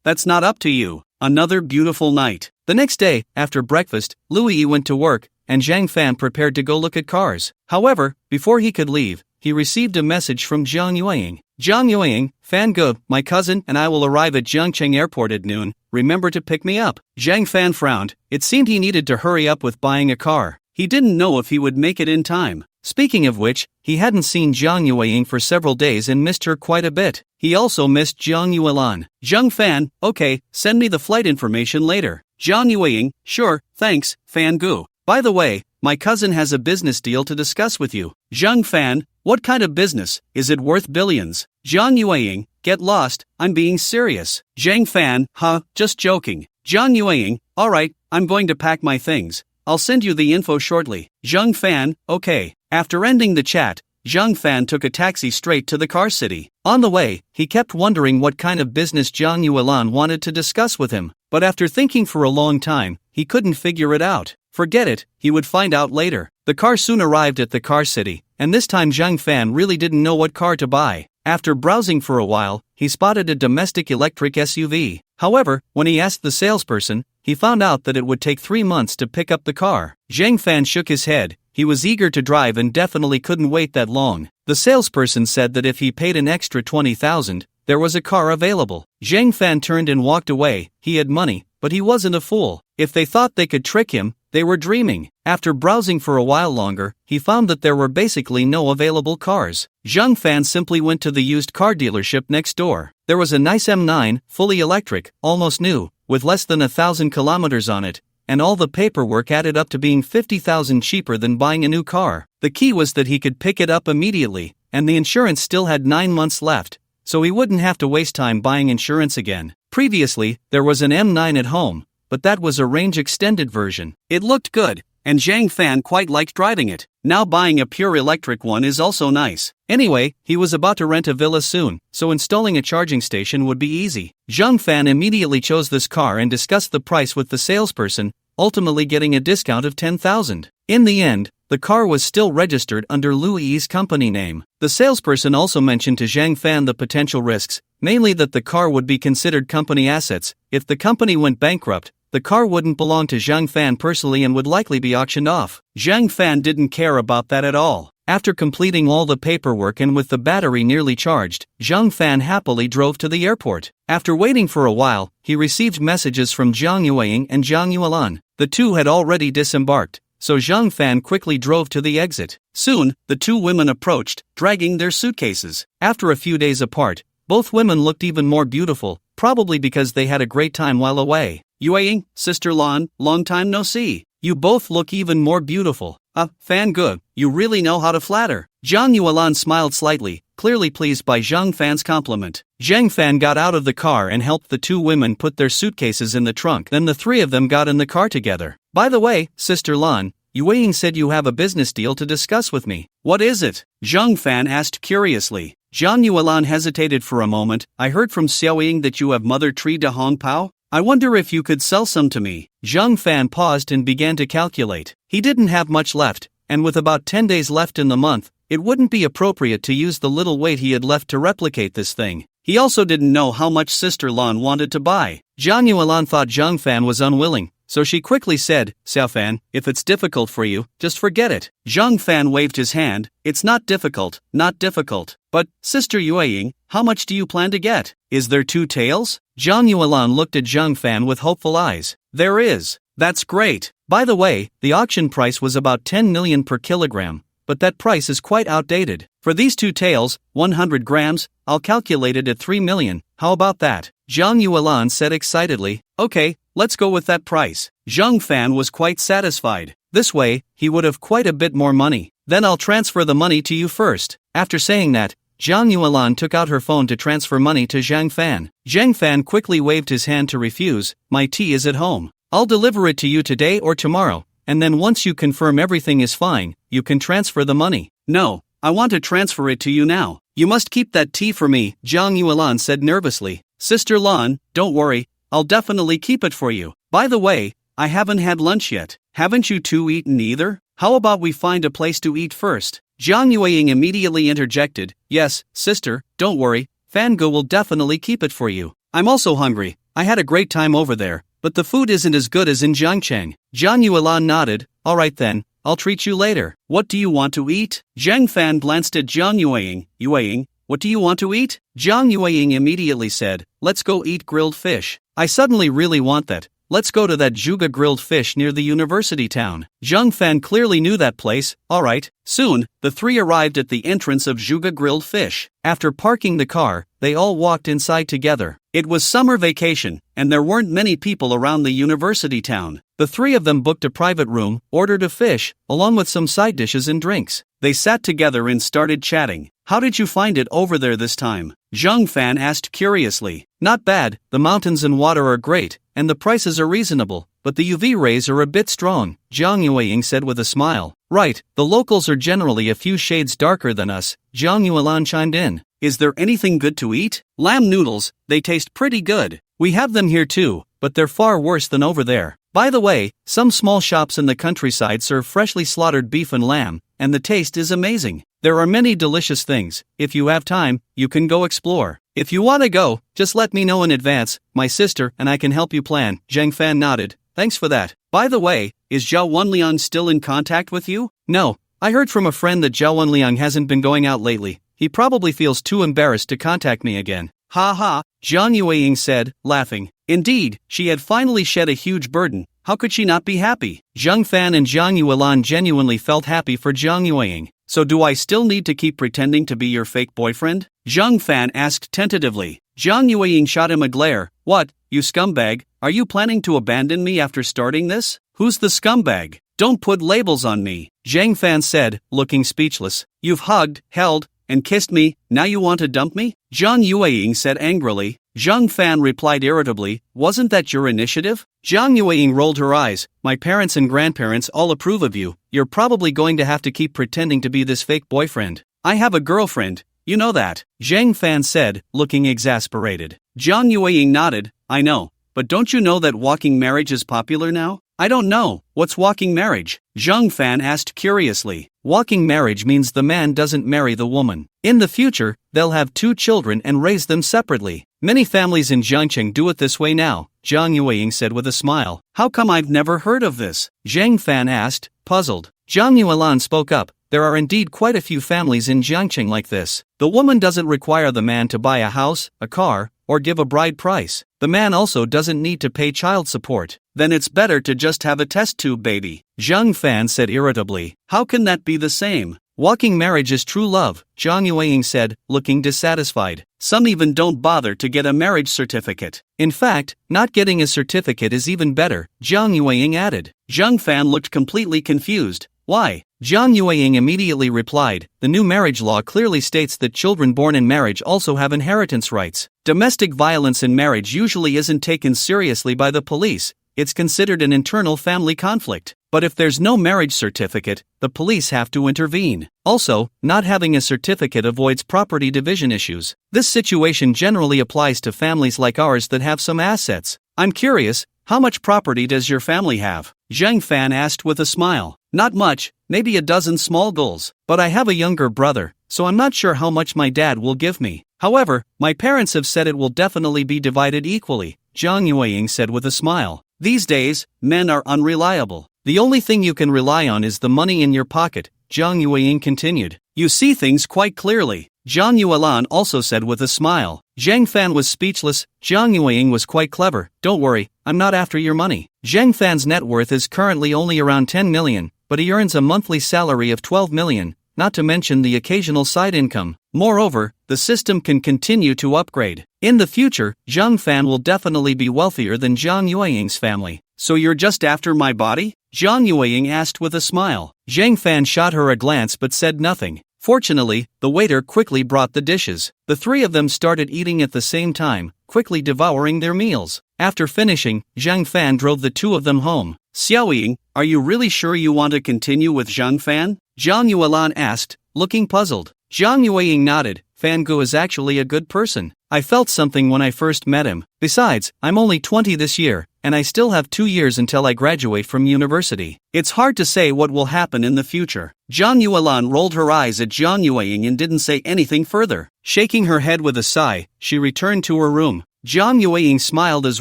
Speaker 1: That's not up to you. Another beautiful night. The next day, after breakfast, Louis went to work, and Zhang Fan prepared to go look at cars. However, before he could leave, he received a message from Zhang Yueying. Zhang Yueying, Fan Ge, my cousin and I will arrive at Jiangcheng Airport at noon, remember to pick me up. Zhang Fan frowned, it seemed he needed to hurry up with buying a car. He didn't know if he would make it in time. Speaking of which, he hadn't seen Zhang Yueying for several days and missed her quite a bit. He also missed Zhang Yuelan. Zhang Fan, okay, send me the flight information later. Zhang Yueying, sure, thanks, Fan Gu. By the way, my cousin has a business deal to discuss with you. Zhang Fan, what kind of business? Is it worth billions? Zhang Yueying, get lost, I'm being serious. Zhang Fan, just joking. Zhang Yueying, alright, I'm going to pack my things. I'll send you the info shortly. Zhang Fan, okay. After ending the chat, Zhang Fan took a taxi straight to the car city. On the way, he kept wondering what kind of business Zhang Yuelan wanted to discuss with him, but after thinking for a long time, he couldn't figure it out. Forget it, he would find out later. The car soon arrived at the car city, and this time Zhang Fan really didn't know what car to buy. After browsing for a while, he spotted a domestic electric SUV. However, when he asked the salesperson, he found out that it would take 3 months to pick up the car. Zhang Fan shook his head. He was eager to drive and definitely couldn't wait that long. The salesperson said that if he paid an extra 20,000, there was a car available. Zhang Fan turned and walked away. He had money, but he wasn't a fool. If they thought they could trick him, they were dreaming. After browsing for a while longer, he found that there were basically no available cars. Zhang Fan simply went to the used car dealership next door. There was a nice M9, fully electric, almost new, with less than 1,000 kilometers on it, and all the paperwork added up to being 50,000 cheaper than buying a new car. The key was that he could pick it up immediately, and the insurance still had 9 months left, so he wouldn't have to waste time buying insurance again. Previously, there was an M9 at home, but that was a range-extended version. It looked good, and Zhang Fan quite liked driving it. Now buying a pure electric one is also nice. Anyway, he was about to rent a villa soon, so installing a charging station would be easy. Zhang Fan immediately chose this car and discussed the price with the salesperson, ultimately getting a discount of 10,000. In the end, the car was still registered under Louis's company name. The salesperson also mentioned to Zhang Fan the potential risks, mainly that the car would be considered company assets. If the company went bankrupt, the car wouldn't belong to Zhang Fan personally and would likely be auctioned off. Zhang Fan didn't care about that at all. After completing all the paperwork and with the battery nearly charged, Zhang Fan happily drove to the airport. After waiting for a while, he received messages from Zhang Yueying and Zhang Yuelan. The two had already disembarked, so Zhang Fan quickly drove to the exit. Soon, the two women approached, dragging their suitcases. After a few days apart, both women looked even more beautiful, probably because they had a great time while away. Yueying, Sister Lan, long time no see. You both look even more beautiful. Fan Ge, you really know how to flatter. Zhang Yuelan smiled slightly, clearly pleased by Zhang Fan's compliment. Zhang Fan got out of the car and helped the two women put their suitcases in the trunk. Then the three of them got in the car together. By the way, Sister Lan, Yueying said you have a business deal to discuss with me. What is it? Zhang Fan asked curiously. Zhang Yuelan hesitated for a moment. I heard from Xiaoying that you have mother tree de Hong Pao. I wonder if you could sell some to me. Zhang Fan paused and began to calculate. He didn't have much left, and with about 10 days left in the month, it wouldn't be appropriate to use the little weight he had left to replicate this thing. He also didn't know how much Sister Lan wanted to buy. Zhang Yuelan thought Zhang Fan was unwilling, so she quickly said, Xiao Fan, if it's difficult for you, just forget it. Zhang Fan waved his hand. It's not difficult, not difficult. But, Sister Yueying, how much do you plan to get? Is there 2 tails? Zhang Yuelan looked at Zhang Fan with hopeful eyes. There is. That's great. By the way, the auction price was about 10 million per kilogram, but that price is quite outdated. For these 2 tails, 100 grams, I'll calculate it at 3 million. How about that? Zhang Yuelan said excitedly. Okay, let's go with that price. Zhang Fan was quite satisfied. This way, he would have quite a bit more money. Then I'll transfer the money to you first. After saying that, Zhang Yuelan took out her phone to transfer money to Zhang Fan. Zhang Fan quickly waved his hand to refuse. My tea is at home. I'll deliver it to you today or tomorrow, and then once you confirm everything is fine, you can transfer the money. No, I want to transfer it to you now. You must keep that tea for me, Zhang Yuelan said nervously. Sister Lan, don't worry, I'll definitely keep it for you. By the way, I haven't had lunch yet. Haven't you two eaten either? How about we find a place to eat first? Zhang Yueying immediately interjected. Yes, sister, don't worry, Fan Ge will definitely keep it for you. I'm also hungry. I had a great time over there, but the food isn't as good as in Jiangcheng. Zhang Yuelan nodded. alright then, I'll treat you later. What do you want to eat? Zhang Fan glanced at Zhang Yueying. Yueying, what do you want to eat? Zhang Yueying immediately said, let's go eat grilled fish. I suddenly really want that. Let's go to that Zhuge grilled fish near the university town. Zhang Fan clearly knew that place. Alright. Soon, the three arrived at the entrance of Zhuge grilled fish. After parking the car, they all walked inside together. It was summer vacation, and there weren't many people around the university town. The three of them booked a private room, ordered a fish, along with some side dishes and drinks. They sat together and started chatting. How did you find it over there this time? Zhang Fan asked curiously. Not bad, the mountains and water are great, and the prices are reasonable, but the UV rays are a bit strong, Zhang Yueying said with a smile. Right, the locals are generally a few shades darker than us, Zhang Yuelan chimed in. Is there anything good to eat? Lamb noodles, they taste pretty good. We have them here too, but they're far worse than over there. By the way, some small shops in the countryside serve freshly slaughtered beef and lamb, and the taste is amazing. There are many delicious things. If you have time, you can go explore. If you want to go, just let me know in advance. My sister and I can help you plan. Zhang Fan nodded. Thanks for that. By the way, is Zhao Wenliang still in contact with you? No, I heard from a friend that Zhao Wenliang hasn't been going out lately. He probably feels too embarrassed to contact me again. Ha ha, Zhang Yueying said, laughing. Indeed, she had finally shed a huge burden. How could she not be happy? Zhang Fan and Zhang Yuelan genuinely felt happy for Zhang Yueying. So do I still need to keep pretending to be your fake boyfriend? Zhang Fan asked tentatively. Zhang Yueying shot him a glare. What, you scumbag, are you planning to abandon me after starting this? Who's the scumbag? Don't put labels on me, Zhang Fan said, looking speechless. You've hugged, held, and kissed me, now you want to dump me? Zhang Yueying said angrily. Zhang Fan replied irritably, wasn't that your initiative? Zhang Yueying rolled her eyes. My parents and grandparents all approve of you. You're probably going to have to keep pretending to be this fake boyfriend. I have a girlfriend, you know that, Zhang Fan said, looking exasperated. Zhang Yueying nodded, I know, but don't you know that walking marriage is popular now? I don't know, what's walking marriage? Zhang Fan asked curiously. Walking marriage means the man doesn't marry the woman. In the future, they'll have 2 children and raise them separately. Many families in Jiangqing do it this way now, Zhang Yueying said with a smile. How come I've never heard of this? Zhang Fan asked, puzzled. Zhang Yuelan spoke up. There are indeed quite a few families in Jiangqing like this. The woman doesn't require the man to buy a house, a car, or give a bride price. The man also doesn't need to pay child support. Then it's better to just have a test tube baby, Zhang Fan said irritably. How can that be the same? Walking marriage is true love, Zhang Yueying said, looking dissatisfied. Some even don't bother to get a marriage certificate. In fact, not getting a certificate is even better, Zhang Yueying added. Zhang Fan looked completely confused. Why? Zhang Yueying immediately replied, the new marriage law clearly states that children born in marriage also have inheritance rights. Domestic violence in marriage usually isn't taken seriously by the police. It's considered an internal family conflict. But if there's no marriage certificate, the police have to intervene. Also, not having a certificate avoids property division issues. This situation generally applies to families like ours that have some assets. I'm curious, how much property does your family have? Zhang Fan asked with a smile. Not much, maybe a dozen small goals. But I have a younger brother, so I'm not sure how much my dad will give me. However, my parents have said it will definitely be divided equally, Zhang Yueying said with a smile. These days, men are unreliable. The only thing you can rely on is the money in your pocket, Zhang Yueying continued. You see things quite clearly, Zhang Yuelan also said with a smile. Zhang Fan was speechless. Zhang Yueying was quite clever. Don't worry, I'm not after your money. Zhang Fan's net worth is currently only around 10 million, but he earns a monthly salary of 12 million, not to mention the occasional side income. Moreover, the system can continue to upgrade. In the future, Zhang Fan will definitely be wealthier than Zhang Yueying's family. So you're just after my body? Zhang Yueying asked with a smile. Zhang Fan shot her a glance but said nothing. Fortunately, the waiter quickly brought the dishes. The three of them started eating at the same time, quickly devouring their meals. After finishing, Zhang Fan drove the 2 of them home. Xiaoying, are you really sure you want to continue with Zhang Fan? Zhang Yuelan asked, looking puzzled. Zhang Yueying nodded. Fangu is actually a good person. I felt something when I first met him. Besides, I'm only 20 this year, and I still have 2 years until I graduate from university. It's hard to say what will happen in the future. Zhang Yuelan rolled her eyes at Zhang Yueying and didn't say anything further. Shaking her head with a sigh, she returned to her room. Zhang Yueying smiled as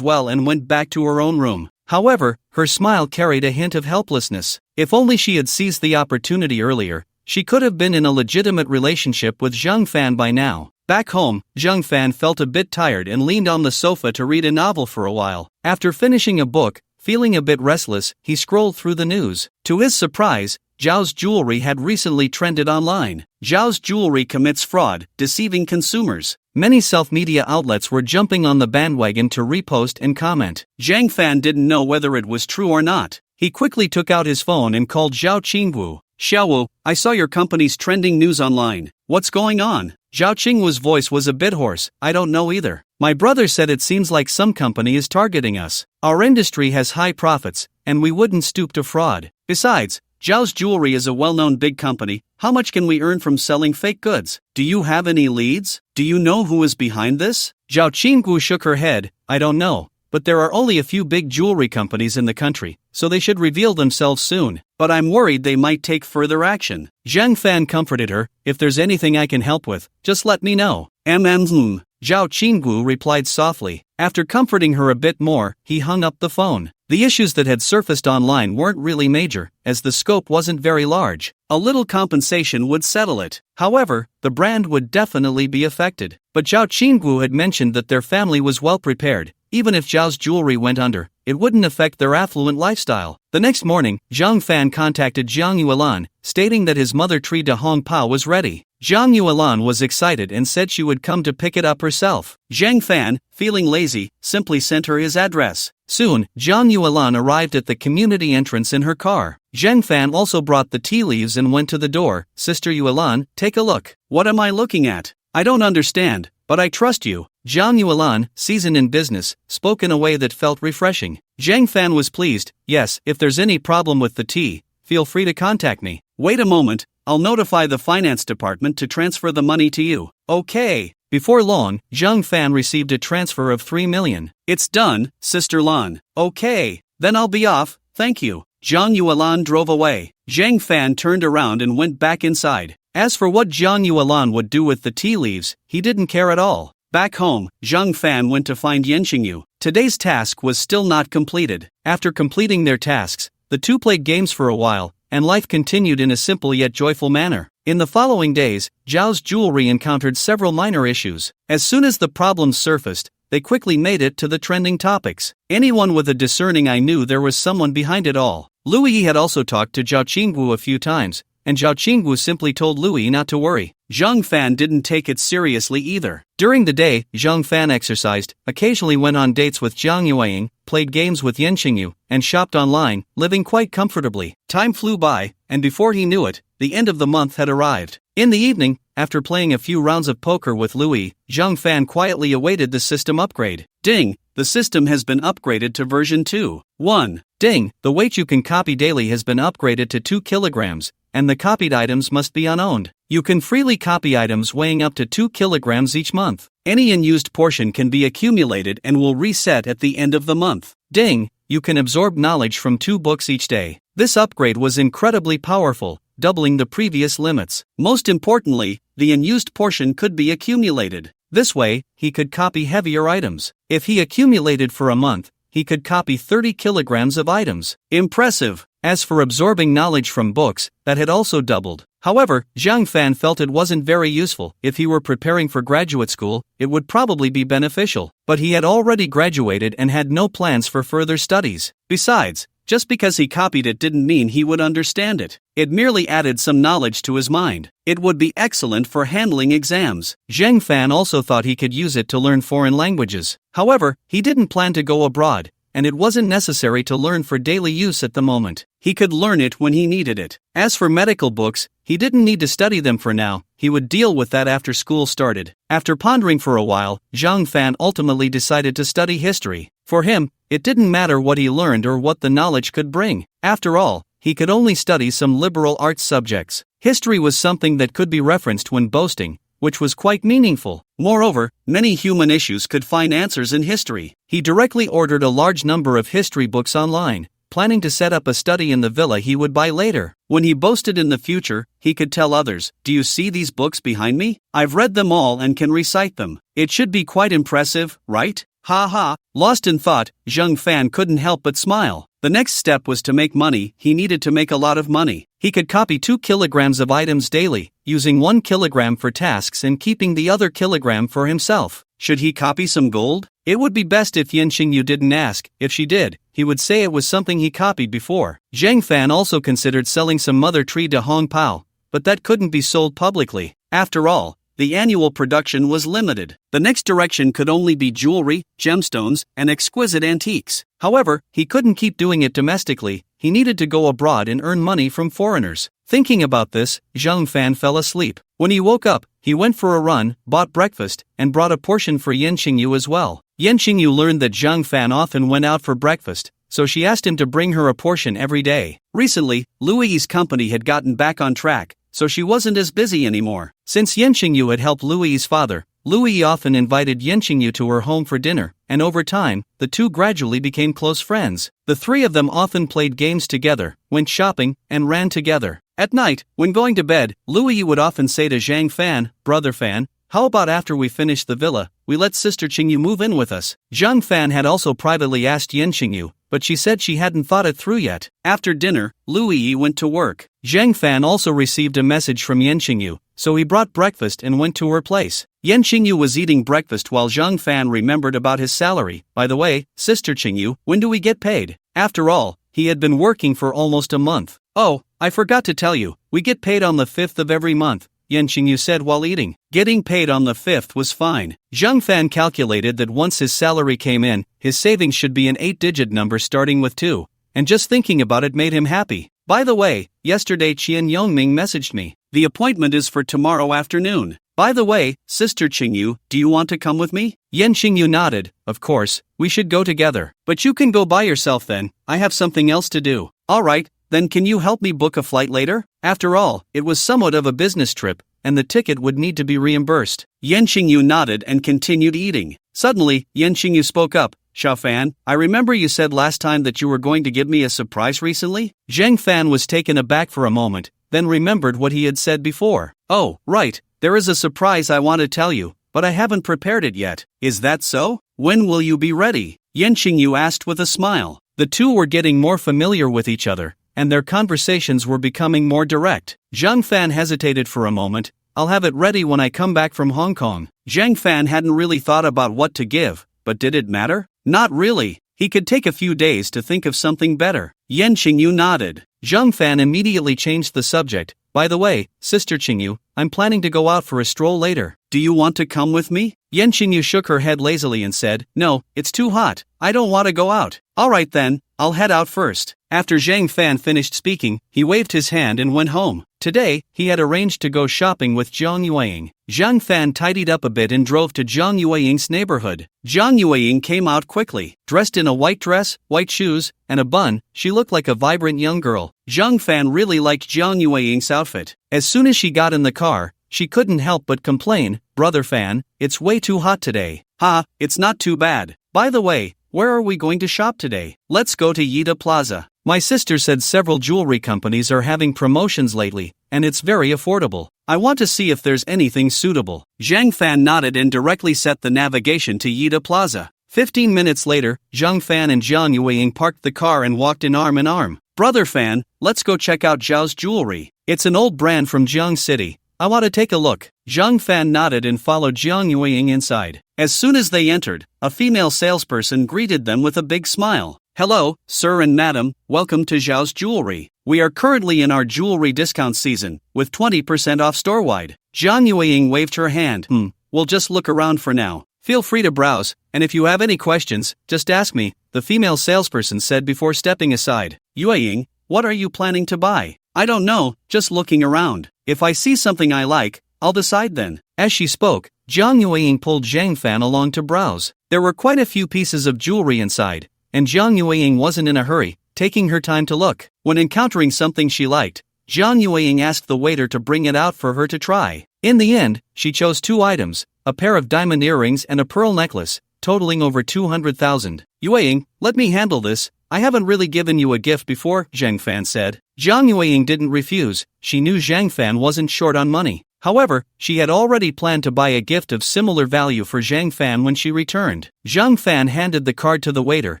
Speaker 1: well and went back to her own room. However, her smile carried a hint of helplessness. If only she had seized the opportunity earlier, she could have been in a legitimate relationship with Zhang Fan by now. Back home, Zhang Fan felt a bit tired and leaned on the sofa to read a novel for a while. After finishing a book, feeling a bit restless, he scrolled through the news. To his surprise, Zhao's jewelry had recently trended online. Zhao's jewelry commits fraud, deceiving consumers. Many self-media outlets were jumping on the bandwagon to repost and comment. Zhang Fan didn't know whether it was true or not. He quickly took out his phone and called Zhao Qingwu. Xiaowu, I saw your company's trending news online. What's going on? Zhao Qingwu's voice was a bit hoarse. I don't know either. My brother said it seems like some company is targeting us. Our industry has high profits, and we wouldn't stoop to fraud. Besides, Zhao's jewelry is a well-known big company. How much can we earn from selling fake goods? Do you have any leads? Do you know who is behind this? Zhao Qingwu shook her head. I don't know, but there are only a few big jewelry companies in the country, so they should reveal themselves soon. But I'm worried they might take further action. Zhang Fan comforted her. If there's anything I can help with, just let me know. Zhao Qingwu replied softly. After comforting her a bit more, he hung up the phone. The issues that had surfaced online weren't really major, as the scope wasn't very large. A little compensation would settle it. However, the brand would definitely be affected. But Zhao Qingwu had mentioned that their family was well prepared. Even if Zhao's jewelry went under, it wouldn't affect their affluent lifestyle. The next morning, Zhang Fan contacted Zhang Yuelan, stating that his mother tree de Hongpao was ready. Zhang Yuelan was excited and said she would come to pick it up herself. Zhang Fan, feeling lazy, simply sent her his address. Soon, Zhang Yuelan arrived at the community entrance in her car. Zhang Fan also brought the tea leaves and went to the door. Sister Yuelan, take a look. What am I looking at? I don't understand, but I trust you. Zhang Yuelan, seasoned in business, spoke in a way that felt refreshing. Zhang Fan was pleased. Yes, if there's any problem with the tea, feel free to contact me. Wait a moment, I'll notify the finance department to transfer the money to you. Okay. Before long, Zhang Fan received a transfer of 3 million. It's done, Sister Lan. Okay, then I'll be off, thank you. Zhang Yuelan drove away. Zhang Fan turned around and went back inside. As for what Zhang Yuelan would do with the tea leaves, he didn't care at all. Back home, Zhang Fan went to find Yin Jing. Today's task was still not completed. After completing their tasks, the two played games for a while, and life continued in a simple yet joyful manner. In the following days, Zhao's jewelry encountered several minor issues. As soon as the problems surfaced, they quickly made it to the trending topics. Anyone with a discerning eye knew there was someone behind it all. Louis had also talked to Zhao Qingwu a few times, and Zhao Qingwu simply told Louis not to worry. Zhang Fan didn't take it seriously either. During the day, Zhang Fan exercised, occasionally went on dates with Jiang Yueying, played games with Yin Jing, and shopped online, living quite comfortably. Time flew by, and before he knew it, the end of the month had arrived. In the evening, after playing a few rounds of poker with Louis, Zhang Fan quietly awaited the system upgrade. Ding! The system has been upgraded to version 2.1. Ding! The weight you can copy daily has been upgraded to 2 kilograms, and the copied items must be unowned. You can freely copy items weighing up to 2 kilograms each month. Any unused portion can be accumulated and will reset at the end of the month. Ding! You can absorb knowledge from 2 books each day. This upgrade was incredibly powerful, doubling the previous limits. Most importantly, the unused portion could be accumulated. This way, he could copy heavier items. If he accumulated for a month, he could copy 30 kilograms of items. Impressive! As for absorbing knowledge from books, that had also doubled. However, Zhang Fan felt it wasn't very useful. If he were preparing for graduate school, it would probably be beneficial. But he had already graduated and had no plans for further studies. Besides, just because he copied it didn't mean he would understand it. It merely added some knowledge to his mind. It would be excellent for handling exams. Zhang Fan also thought he could use it to learn foreign languages. However, he didn't plan to go abroad, and it wasn't necessary to learn for daily use at the moment. He could learn it when he needed it. As for medical books, he didn't need to study them for now. He would deal with that after school started. After pondering for a while, Zhang Fan ultimately decided to study history. For him, it didn't matter what he learned or what the knowledge could bring. After all, he could only study some liberal arts subjects. History was something that could be referenced when boasting, which was quite meaningful. Moreover, many human issues could find answers in history. He directly ordered a large number of history books online, planning to set up a study in the villa he would buy later. When he boasted in the future, he could tell others, "Do you see these books behind me? I've read them all and can recite them. It should be quite impressive, right?" Ha ha. Lost in thought, Zhang Fan couldn't help but smile. The next step was to make money. He needed to make a lot of money. He could copy 2 kilograms of items daily, using 1 kilogram for tasks and keeping the other kilogram for himself. Should he copy some gold? It would be best if Yin Jing didn't ask. If she did, he would say it was something he copied before. Zhang Fan also considered selling some mother tree to Hong Pao, but that couldn't be sold publicly. After all, the annual production was limited. The next direction could only be jewelry, gemstones, and exquisite antiques. However, he couldn't keep doing it domestically. He needed to go abroad and earn money from foreigners. Thinking about this, Zhang Fan fell asleep. When he woke up, he went for a run, bought breakfast, and brought a portion for Yin Jing as well. Yin Jing learned that Zhang Fan often went out for breakfast, so she asked him to bring her a portion every day. Recently, Louis's company had gotten back on track, so she wasn't as busy anymore. Since Yin Jing had helped Louis's father, Louis often invited Yin Jing to her home for dinner, and over time, the two gradually became close friends. The three of them often played games together, went shopping, and ran together. At night, when going to bed, Louis would often say to Zhang Fan, "Brother Fan, how about after we finish the villa, we let Sister Qingyu move in with us?" Zhang Fan had also privately asked Yin Jing, but she said she hadn't thought it through yet. After dinner, Louis went to work. Zhang Fan also received a message from Yin Jing, so he brought breakfast and went to her place. Yin Jing was eating breakfast while Zhang Fan remembered about his salary. "By the way, Sister Qingyu, when do we get paid?" After all, he had been working for almost a month. "Oh, I forgot to tell you, we get paid on the 5th of every month," Yin Jing said while eating. Getting paid on the 5th was fine. Zhang Fan calculated that once his salary came in, his savings should be an 8-digit number starting with 2, and just thinking about it made him happy. "By the way, yesterday Qian Yongming messaged me. The appointment is for tomorrow afternoon. By the way, Sister Qingyu, do you want to come with me?" Yin Jing nodded. "Of course, we should go together. But you can go by yourself then, I have something else to do." "Alright, then can you help me book a flight later?" After all, it was somewhat of a business trip, and the ticket would need to be reimbursed. Yin Jing nodded and continued eating. Suddenly, Yin Jing spoke up. "Xiao Fan, I remember you said last time that you were going to give me a surprise recently?" Zhang Fan was taken aback for a moment, then remembered what he had said before. "Oh, right, there is a surprise I want to tell you, but I haven't prepared it yet." "Is that so? When will you be ready?" Yin Jing asked with a smile. The two were getting more familiar with each other, and their conversations were becoming more direct. Zhang Fan hesitated for a moment. "I'll have it ready when I come back from Hong Kong." Zhang Fan hadn't really thought about what to give, but did it matter? Not really. He could take a few days to think of something better. Yin Jing nodded. Zhang Fan immediately changed the subject. "By the way, Sister Qingyu, I'm planning to go out for a stroll later. Do you want to come with me?" Yin Jing shook her head lazily and said, "No, it's too hot. I don't want to go out." "Alright then, I'll head out first." After Zhang Fan finished speaking, he waved his hand and went home. Today, he had arranged to go shopping with Zhang Yueying. Zhang Fan tidied up a bit and drove to Zhang Yueying's neighborhood. Zhang Yueying came out quickly. Dressed in a white dress, white shoes, and a bun, she looked like a vibrant young girl. Zhang Fan really liked Zhang Yueying's outfit. As soon as she got in the car, she couldn't help but complain, "Brother Fan, it's way too hot today." "Ha, it's not too bad. By the way, where are we going to shop today?" "Let's go to Yida Plaza. My sister said several jewelry companies are having promotions lately, and it's very affordable. I want to see if there's anything suitable." Zhang Fan nodded and directly set the navigation to Yida Plaza. 15 minutes later, Zhang Fan and Zhang Yueying parked the car and walked in arm. "Brother Fan, let's go check out Zhao's jewelry. It's an old brand from Jiang City. I want to take a look." Zhang Fan nodded and followed Zhang Yueying inside. As soon as they entered, a female salesperson greeted them with a big smile. "Hello, sir and madam, welcome to Zhao's Jewelry. We are currently in our jewelry discount season, with 20% off store-wide." Zhang Yueying waved her hand. We'll just look around for now. Feel free to browse, and if you have any questions, just ask me," the female salesperson said before stepping aside. "Yueying, what are you planning to buy?" "I don't know, just looking around. If I see something I like, I'll decide then." As she spoke, Zhang Yueying pulled Zhang Fan along to browse. There were quite a few pieces of jewelry inside, and Zhang Yueying wasn't in a hurry, taking her time to look. When encountering something she liked, Zhang Yueying asked the waiter to bring it out for her to try. In the end, she chose 2 items, a pair of diamond earrings and a pearl necklace, totaling over 200,000. "Yueying, let me handle this. I haven't really given you a gift before," Zhang Fan said. Zhang Yueying didn't refuse. She knew Zhang Fan wasn't short on money. However, she had already planned to buy a gift of similar value for Zhang Fan when she returned. Zhang Fan handed the card to the waiter,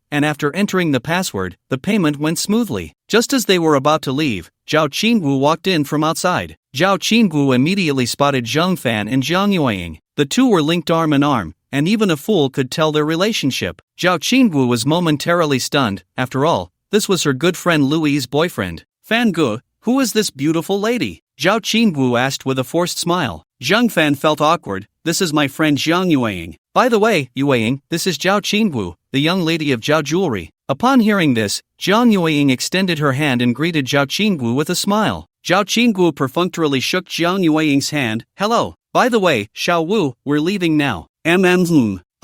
Speaker 1: and after entering the password, the payment went smoothly. Just as they were about to leave, Zhao Qingwu walked in from outside. Zhao Qingwu immediately spotted Zhang Fan and Zhang Yueying. The two were linked arm in arm, and even a fool could tell their relationship. Zhao Qingwu was momentarily stunned. After all, this was her good friend Louis's boyfriend. Fan Gu, who is this beautiful lady? Zhao Qingwu asked with a forced smile. Zhang Fan felt awkward. This is my friend Zhang Yueying. By the way, Yueying, this is Zhao Qingwu, the young lady of Zhao Jewelry. Upon hearing this, Zhang Yueying extended her hand and greeted Zhao Qingwu with a smile. Zhao Qingwu perfunctorily shook Zhang Yueying's hand. Hello. By the way, Xiao Wu, we're leaving now.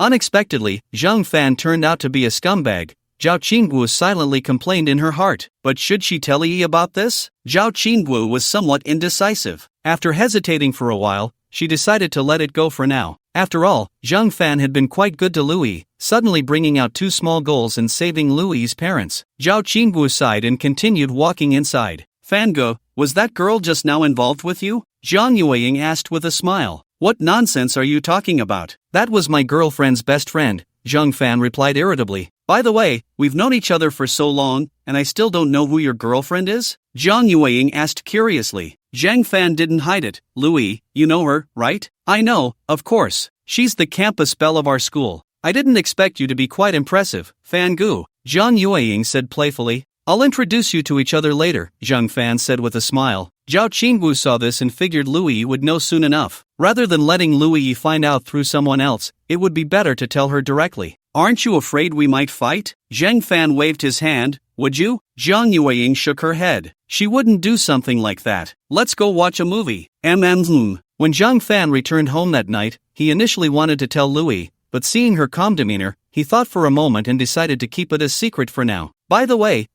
Speaker 1: Unexpectedly, Zhang Fan turned out to be a scumbag. Zhao Qingwu silently complained in her heart. But should she tell Yi about this? Zhao Qingwu was somewhat indecisive. After hesitating for a while, she decided to let it go for now. After all, Zhang Fan had been quite good to Louis, suddenly bringing out two small goals and saving Louis's parents. Zhao Qingwu sighed and continued walking inside. Fango, was that girl just now involved with you? Zhang Yueying asked with a smile. What nonsense are you talking about? That was my girlfriend's best friend, Zhang Fan replied irritably. By the way, we've known each other for so long, and I still don't know who your girlfriend is? Zhang Yueying asked curiously. Zhang Fan didn't hide it. Louis, you know her, right? I know, of course. She's the campus belle of our school. I didn't expect you to be quite impressive, Fan Gu. Zhang Yueying said playfully. I'll introduce you to each other later, Zhang Fan said with a smile. Zhao Qingwu saw this and figured Louis would know soon enough. Rather than letting Louis find out through someone else, it would be better to tell her directly. Aren't you afraid we might fight? Zhang Fan waved his hand. Would you? Zhang Yueying shook her head. She wouldn't do something like that. Let's go watch a movie. When Zhang Fan returned home that night, he initially wanted to tell Louis, but seeing her calm demeanor, he thought for a moment and decided to keep it a secret for now. By the way,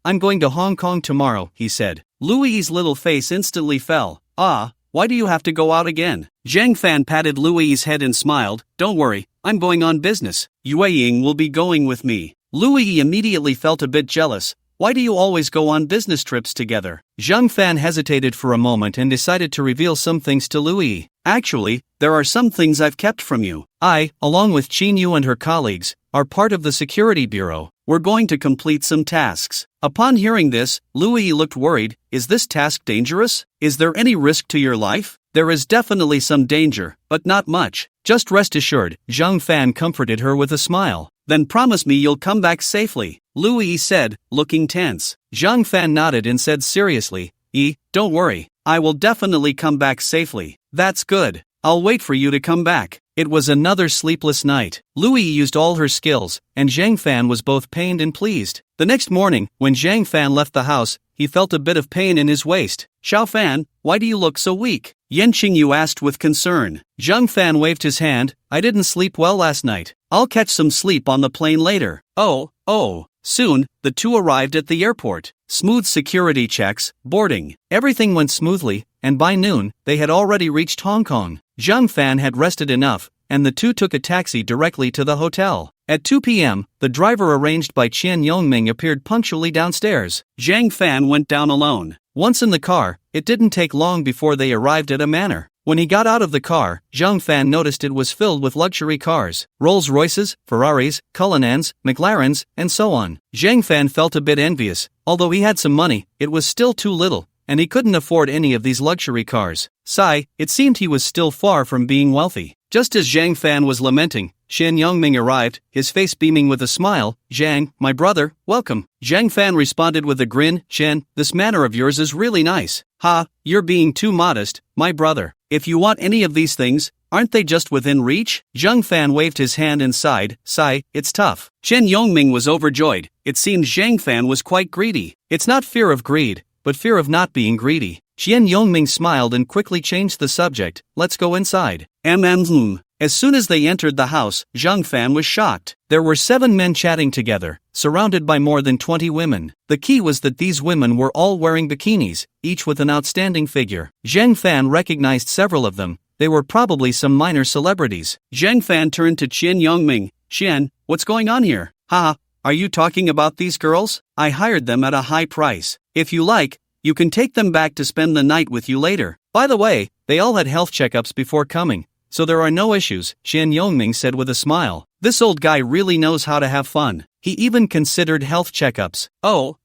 Speaker 1: I'm going to Hong Kong tomorrow, he said. Louis's little face instantly fell. Why do you have to go out again? Zhang Fan patted Louis's head and smiled. Don't worry, I'm going on business. Yueying will be going with me. Louis immediately felt a bit jealous. Why do you always go on business trips together? Zhang Fan hesitated for a moment and decided to reveal some things to Louis. Actually, there are some things I've kept from you. I, along with Qin Yu and her colleagues, are part of the security bureau. We're going to complete some tasks. Upon hearing this, Louis looked worried. Is this task dangerous? Is there any risk to your life? There is definitely some danger, but not much. Just rest assured, Zhang Fan comforted her with a smile. Then promise me you'll come back safely, Louis said, looking tense. Zhang Fan nodded and said seriously, don't worry, I will definitely come back safely. That's good. I'll wait for you to come back. It was another sleepless night. Louis used all her skills, and Zhang Fan was both pained and pleased. The next morning, when Zhang Fan left the house, he felt a bit of pain in his waist. Xiao Fan, why do you look so weak? Yen Qingyu asked with concern. Zhang Fan waved his hand. I didn't sleep well last night. I'll catch some sleep on the plane later. Soon, the two arrived at the airport. Smooth security checks, boarding. Everything went smoothly, and by noon, they had already reached Hong Kong. Zhang Fan had rested enough, and the two took a taxi directly to the hotel. At 2 p.m., the driver arranged by Qian Yongming appeared punctually downstairs. Zhang Fan went down alone. Once in the car, it didn't take long before they arrived at a manor. When he got out of the car, Zhang Fan noticed it was filled with luxury cars, Rolls-Royces, Ferraris, Cullinans, McLarens, and so on. Zhang Fan felt a bit envious. Although he had some money, it was still too little, and he couldn't afford any of these luxury cars. It seemed he was still far from being wealthy. Just as Zhang Fan was lamenting, Qian Yongming arrived, his face beaming with a smile. Zhang, my brother, welcome. Zhang Fan responded with a grin. Qian, this manner of yours is really nice. You're being too modest, my brother. If you want any of these things, aren't they just within reach? Zhang Fan waved his hand and sighed. It's tough. Qian Yongming was overjoyed. It seemed Zhang Fan was quite greedy. It's not fear of greed, but fear of not being greedy. Qian Yongming smiled and quickly changed the subject. Let's go inside. As soon as they entered the house, Zhang Fan was shocked. There were 7 men chatting together, surrounded by more than 20 women. The key was that these women were all wearing bikinis, each with an outstanding figure. Zhang Fan recognized several of them. They were probably some minor celebrities. Zhang Fan turned to Qian Yongming. Qian, what's going on here? Are you talking about these girls? I hired them at a high price. If you like, You can take them back to spend the night with you later. By the way, they all had health checkups before coming, so there are no issues, Xian Yongming said with a smile. This old guy really knows how to have fun. He even considered health checkups. Oh.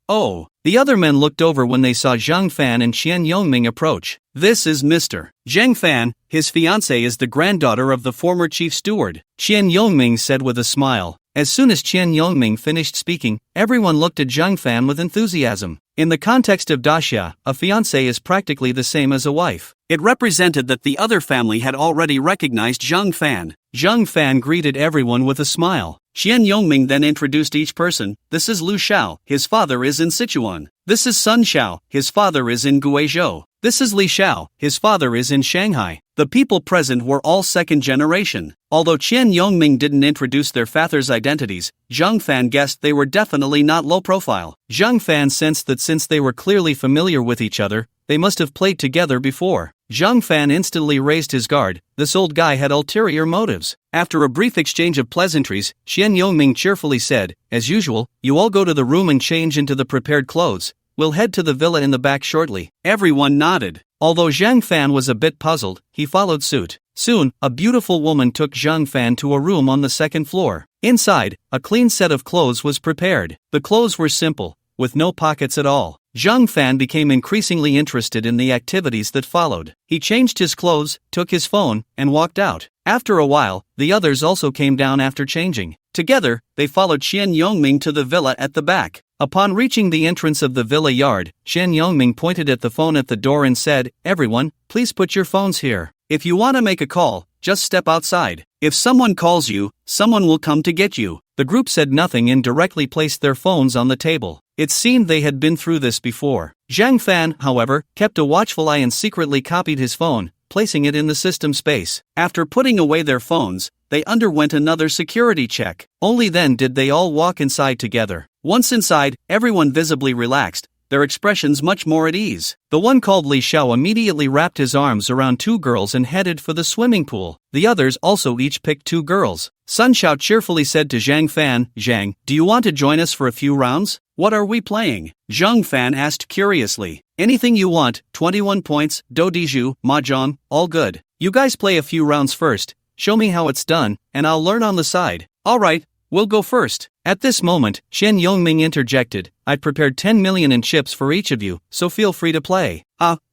Speaker 1: The other men looked over when they saw Zhang Fan and Xian Yongming approach. This is Mr. Zhang Fan. His fiancée is the granddaughter of the former chief steward, Xian Yongming said with a smile. As soon as Qian Yongming finished speaking, everyone looked at Zhang Fan with enthusiasm. In the context of daxia, a fiancé is practically the same as a wife. It represented that the other family had already recognized Zhang Fan. Zhang Fan greeted everyone with a smile. Qian Yongming then introduced each person. This is Lu Xiao, his father is in Sichuan. This is Sun Xiao, his father is in Guizhou. This is Li Xiao, his father is in Shanghai. The people present were all second generation. Although Qian Yongming didn't introduce their father's identities, Zhang Fan guessed they were definitely not low profile. Zhang Fan sensed that since they were clearly familiar with each other, they must have played together before. Zhang Fan instantly raised his guard. This old guy had ulterior motives. After a brief exchange of pleasantries, Qian Yongming cheerfully said, as usual, you all go to the room and change into the prepared clothes. We'll head to the villa in the back shortly. Everyone nodded. Although Zhang Fan was a bit puzzled, he followed suit. Soon, a beautiful woman took Zhang Fan to a room on the second floor. Inside, a clean set of clothes was prepared. The clothes were simple, with no pockets at all. Zhang Fan became increasingly interested in the activities that followed. He changed his clothes, took his phone, and walked out. After a while, the others also came down after changing. Together, they followed Qian Yongming to the villa at the back. Upon reaching the entrance of the villa yard, Qian Yongming pointed at the phone at the door and said, everyone, please put your phones here. If you want to make a call, just step outside. If someone calls you, someone will come to get you. The group said nothing and directly placed their phones on the table. It seemed they had been through this before. Zhang Fan, however, kept a watchful eye and secretly copied his phone, placing it in the system space. After putting away their phones, they underwent another security check. Only then did they all walk inside together. Once inside, everyone visibly relaxed, their expressions much more at ease. The one called Li Xiao immediately wrapped his arms around two girls and headed for the swimming pool. The others also each picked two girls. Sun Xiao cheerfully said to Zhang Fan, Zhang, do you want to join us for a few rounds? What are we playing? Zhang Fan asked curiously. Anything you want, 21 points, Dodiju, Mahjong, all good. You guys play a few rounds first, show me how it's done, and I'll learn on the side. Alright, we'll go first. At this moment, Qian Yongming interjected, I'd prepared 10 million in chips for each of you, so feel free to play.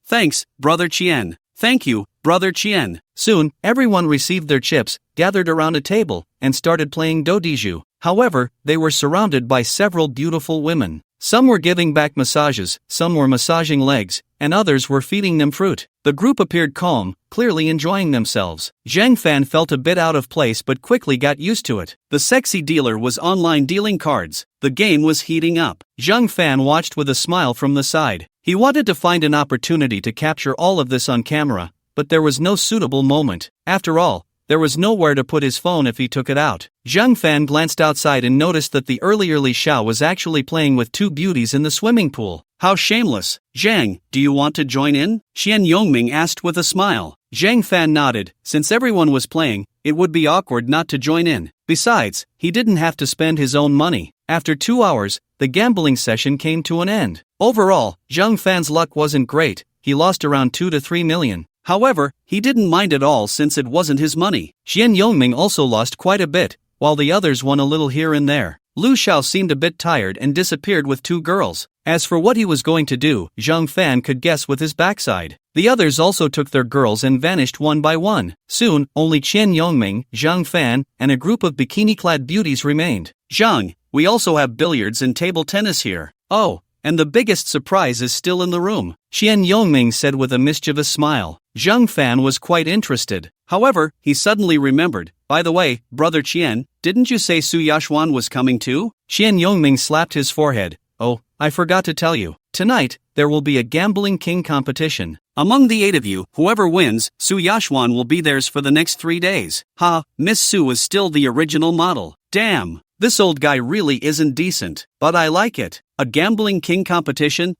Speaker 1: Thanks, Brother Qian. Thank you, Brother Qian. Soon, everyone received their chips, gathered around a table, and started playing Dodiju. However, they were surrounded by several beautiful women. Some were giving back massages, some were massaging legs, and others were feeding them fruit. The group appeared calm, clearly enjoying themselves. Zhang Fan felt a bit out of place but quickly got used to it. The sexy dealer was online dealing cards. The game was heating up. Zhang Fan watched with a smile from the side. He wanted to find an opportunity to capture all of this on camera, but there was no suitable moment. After all, there was nowhere to put his phone if he took it out. Zhang Fan glanced outside and noticed that the earlier Li Xiao was actually playing with two beauties in the swimming pool. How shameless. Zhang, do you want to join in? Qian Yongming asked with a smile. Zhang Fan nodded. Since everyone was playing, it would be awkward not to join in. Besides, he didn't have to spend his own money. After 2 hours, the gambling session came to an end. Overall, Zhang Fan's luck wasn't great. He lost around 2 to 3 million. However, he didn't mind at all since it wasn't his money. Qian Yongming also lost quite a bit, while the others won a little here and there. Lu Xiao seemed a bit tired and disappeared with two girls. As for what he was going to do, Zhang Fan could guess with his backside. The others also took their girls and vanished one by one. Soon, only Qian Yongming, Zhang Fan, and a group of bikini-clad beauties remained. Zhang, we also have billiards and table tennis here. Oh, and the biggest surprise is still in the room, Qian Yongming said with a mischievous smile. Zhang Fan was quite interested. However, he suddenly remembered, by the way, Brother Qian, didn't you say Su Yashuan was coming too? Qian Yongming slapped his forehead. Oh, I forgot to tell you. Tonight, there will be a gambling king competition. Among the 8 of you, whoever wins, Su Yashuan will be theirs for the next 3 days. Miss Su is still the original model. Damn, this old guy really isn't decent, but I like it. A gambling king competition,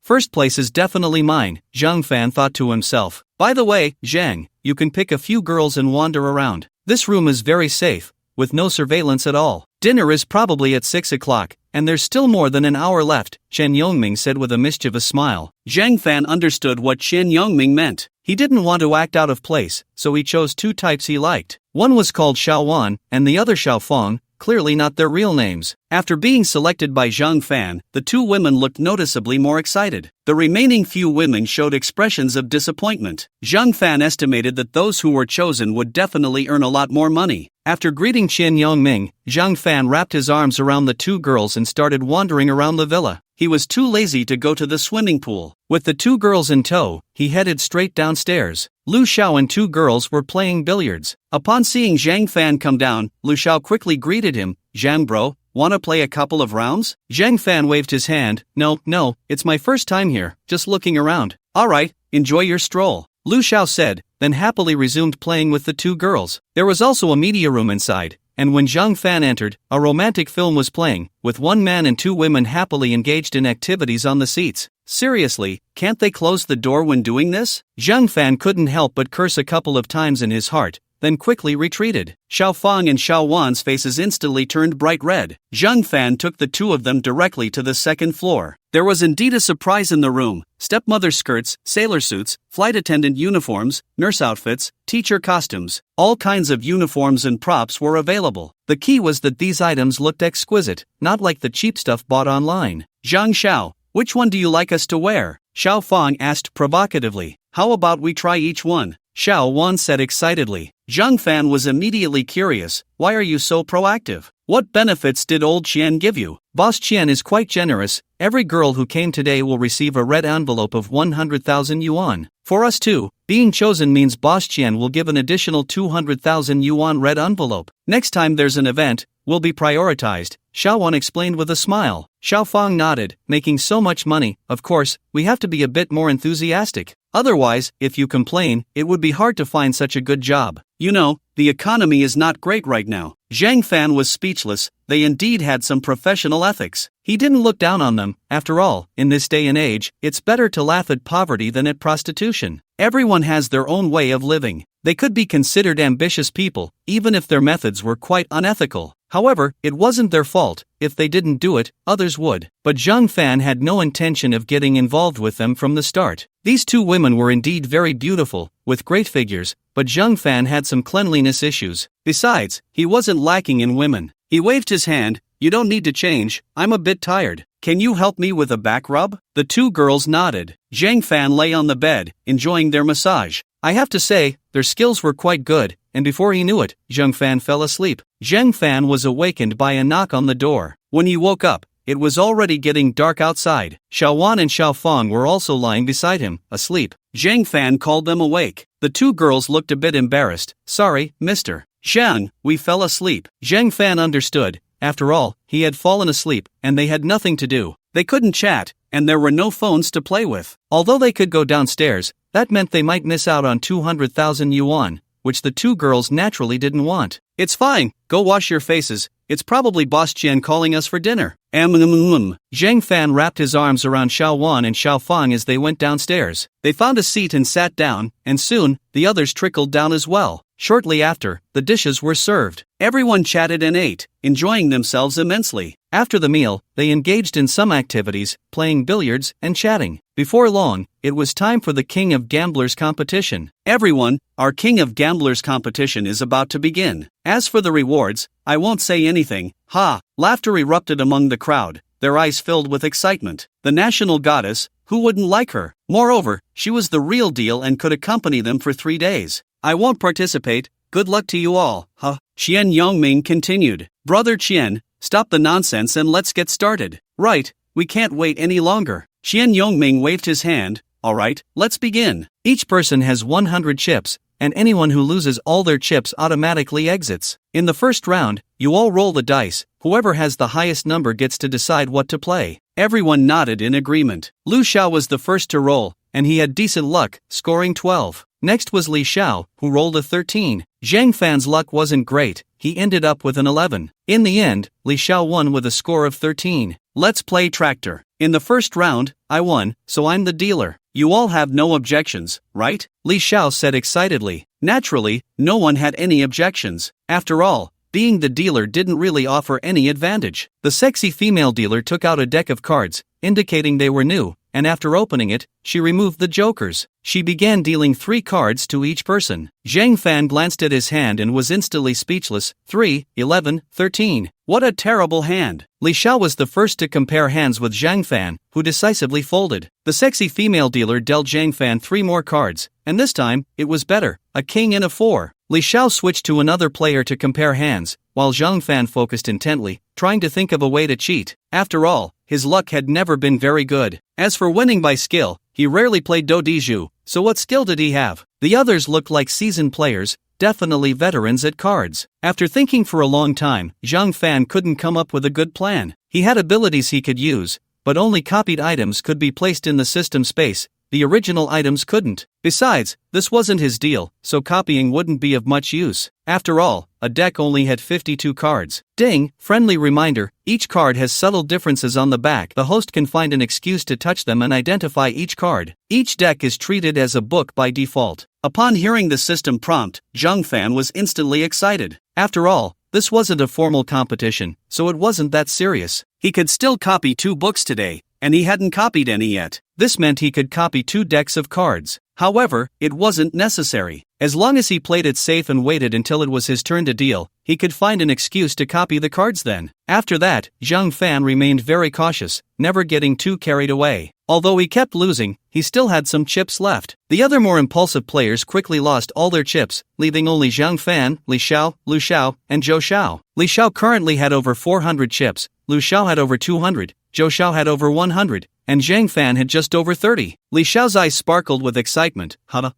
Speaker 1: First place is definitely mine, Zhang Fan thought to himself. By the way, Zhang, you can pick a few girls and wander around. This room is very safe, with no surveillance at all. Dinner is probably at 6 o'clock, and there's still more than an hour left, Chen Yongming said with a mischievous smile. Zhang Fan understood what Chen Yongming meant. He didn't want to act out of place, so he chose two types he liked. One was called Xiao Wan, and the other Xiao Fong, clearly not their real names. After being selected by Zhang Fan, the two women looked noticeably more excited. The remaining few women showed expressions of disappointment. Zhang Fan estimated that those who were chosen would definitely earn a lot more money. After greeting Chen Yongming, Zhang Fan wrapped his arms around the two girls and started wandering around the villa. He was too lazy to go to the swimming pool. With the two girls in tow, he headed straight downstairs. Lu Xiao and two girls were playing billiards. Upon seeing Zhang Fan come down, Lu Xiao quickly greeted him. Zhang bro, wanna play a couple of rounds? Zhang Fan waved his hand. No, it's my first time here, just looking around. Alright, enjoy your stroll, Lu Xiao said, then happily resumed playing with the two girls. There was also a media room inside, and when Zhang Fan entered, a romantic film was playing, with one man and two women happily engaged in activities on the seats. Seriously, can't they close the door when doing this? Zhang Fan couldn't help but curse a couple of times in his heart, then quickly retreated. Xiao Fang and Xiao Wan's faces instantly turned bright red. Zhang Fan took the two of them directly to the second floor. There was indeed a surprise in the room. Stepmother skirts, sailor suits, flight attendant uniforms, nurse outfits, teacher costumes. All kinds of uniforms and props were available. The key was that these items looked exquisite, not like the cheap stuff bought online. Zhang Xiao, which one do you like us to wear? Xiao Fang asked provocatively. How about we try each one? Xiao Wan said excitedly. Zhang Fan was immediately curious. Why are you so proactive? What benefits did old Qian give you? Boss Qian is quite generous. Every girl who came today will receive a red envelope of 100,000 yuan. For us too, being chosen means Boss Qian will give an additional 200,000 yuan red envelope. Next time there's an event, will be prioritized, Xiao Wan explained with a smile. Xiao Fang nodded, making so much money, of course, we have to be a bit more enthusiastic. Otherwise, if you complain, it would be hard to find such a good job. You know, the economy is not great right now. Zhang Fan was speechless. They indeed had some professional ethics. He didn't look down on them. After all, in this day and age, it's better to laugh at poverty than at prostitution. Everyone has their own way of living. They could be considered ambitious people, even if their methods were quite unethical. However, it wasn't their fault. If they didn't do it, others would. But Zhang Fan had no intention of getting involved with them from the start. These two women were indeed very beautiful, with great figures, but Zhang Fan had some cleanliness issues. Besides, he wasn't lacking in women. He waved his hand. You don't need to change, I'm a bit tired. Can you help me with a back rub? The two girls nodded. Zhang Fan lay on the bed, enjoying their massage. I have to say, their skills were quite good, and before he knew it, Zhang Fan fell asleep. Zhang Fan was awakened by a knock on the door. When he woke up, it was already getting dark outside. Xiao Wan and Xiao Fang were also lying beside him, asleep. Zhang Fan called them awake. The two girls looked a bit embarrassed. Sorry, Mr. Zhang, we fell asleep. Zhang Fan understood. After all, he had fallen asleep, and they had nothing to do. They couldn't chat, and there were no phones to play with. Although they could go downstairs, that meant they might miss out on 200,000 yuan, which the two girls naturally didn't want. It's fine, go wash your faces. It's probably Boss Qian calling us for dinner. Zhang Fan wrapped his arms around Xiao Wan and Xiao Fang as they went downstairs. They found a seat and sat down, and soon, the others trickled down as well. Shortly after, the dishes were served. Everyone chatted and ate, enjoying themselves immensely. After the meal, they engaged in some activities, playing billiards and chatting. Before long, it was time for the King of Gamblers competition. Everyone, our King of Gamblers competition is about to begin. As for the rewards, I won't say anything. Ha! Laughter erupted among the crowd, their eyes filled with excitement. The national goddess, who wouldn't like her? Moreover, she was the real deal and could accompany them for 3 days. I won't participate, good luck to you all, huh? Qian Yongming continued. Brother Qian, stop the nonsense and let's get started. Right, we can't wait any longer. Qian Yongming waved his hand. Alright, let's begin. Each person has 100 chips, and anyone who loses all their chips automatically exits. In the first round, you all roll the dice. Whoever has the highest number gets to decide what to play. Everyone nodded in agreement. Lu Xiao was the first to roll, and he had decent luck, scoring 12. Next was Li Xiao, who rolled a 13. Zhang Fan's luck wasn't great, he ended up with an 11. In the end, Li Xiao won with a score of 13. Let's play tractor. In the first round, I won, so I'm the dealer. You all have no objections, right? Li Xiao said excitedly. Naturally, no one had any objections. After all, being the dealer didn't really offer any advantage. The sexy female dealer took out a deck of cards, indicating they were new, and after opening it, she removed the jokers. She began dealing 3 cards to each person. Zhang Fan glanced at his hand and was instantly speechless. 3, 11, 13. What a terrible hand. Li Xiao was the first to compare hands with Zhang Fan, who decisively folded. The sexy female dealer dealt Zhang Fan 3 more cards, and this time, it was better, a king and a 4. Li Xiao switched to another player to compare hands, while Zhang Fan focused intently, trying to think of a way to cheat. After all, his luck had never been very good. As for winning by skill, he rarely played Do Di Zhu, so what skill did he have? The others looked like seasoned players, definitely veterans at cards. After thinking for a long time, Zhang Fan couldn't come up with a good plan. He had abilities he could use, but only copied items could be placed in the system space. The original items couldn't. Besides, this wasn't his deal, so copying wouldn't be of much use. After all, a deck only had 52 cards. Ding, friendly reminder, each card has subtle differences on the back. The host can find an excuse to touch them and identify each card. Each deck is treated as a book by default. Upon hearing the system prompt, Zhang Fan was instantly excited. After all, this wasn't a formal competition, so it wasn't that serious. He could still copy 2 books today, and he hadn't copied any yet. This meant he could copy 2 decks of cards. However, it wasn't necessary. As long as he played it safe and waited until it was his turn to deal, he could find an excuse to copy the cards then. After that, Zhang Fan remained very cautious, never getting too carried away. Although he kept losing, he still had some chips left. The other more impulsive players quickly lost all their chips, leaving only Zhang Fan, Li Xiao, Lu Xiao, and Zhou Xiao. Li Xiao currently had over 400 chips, Lu Xiao had over 200, Zhou Xiao had over 100, and Zhang Fan had just over 30. Li Xiao's eyes sparkled with excitement.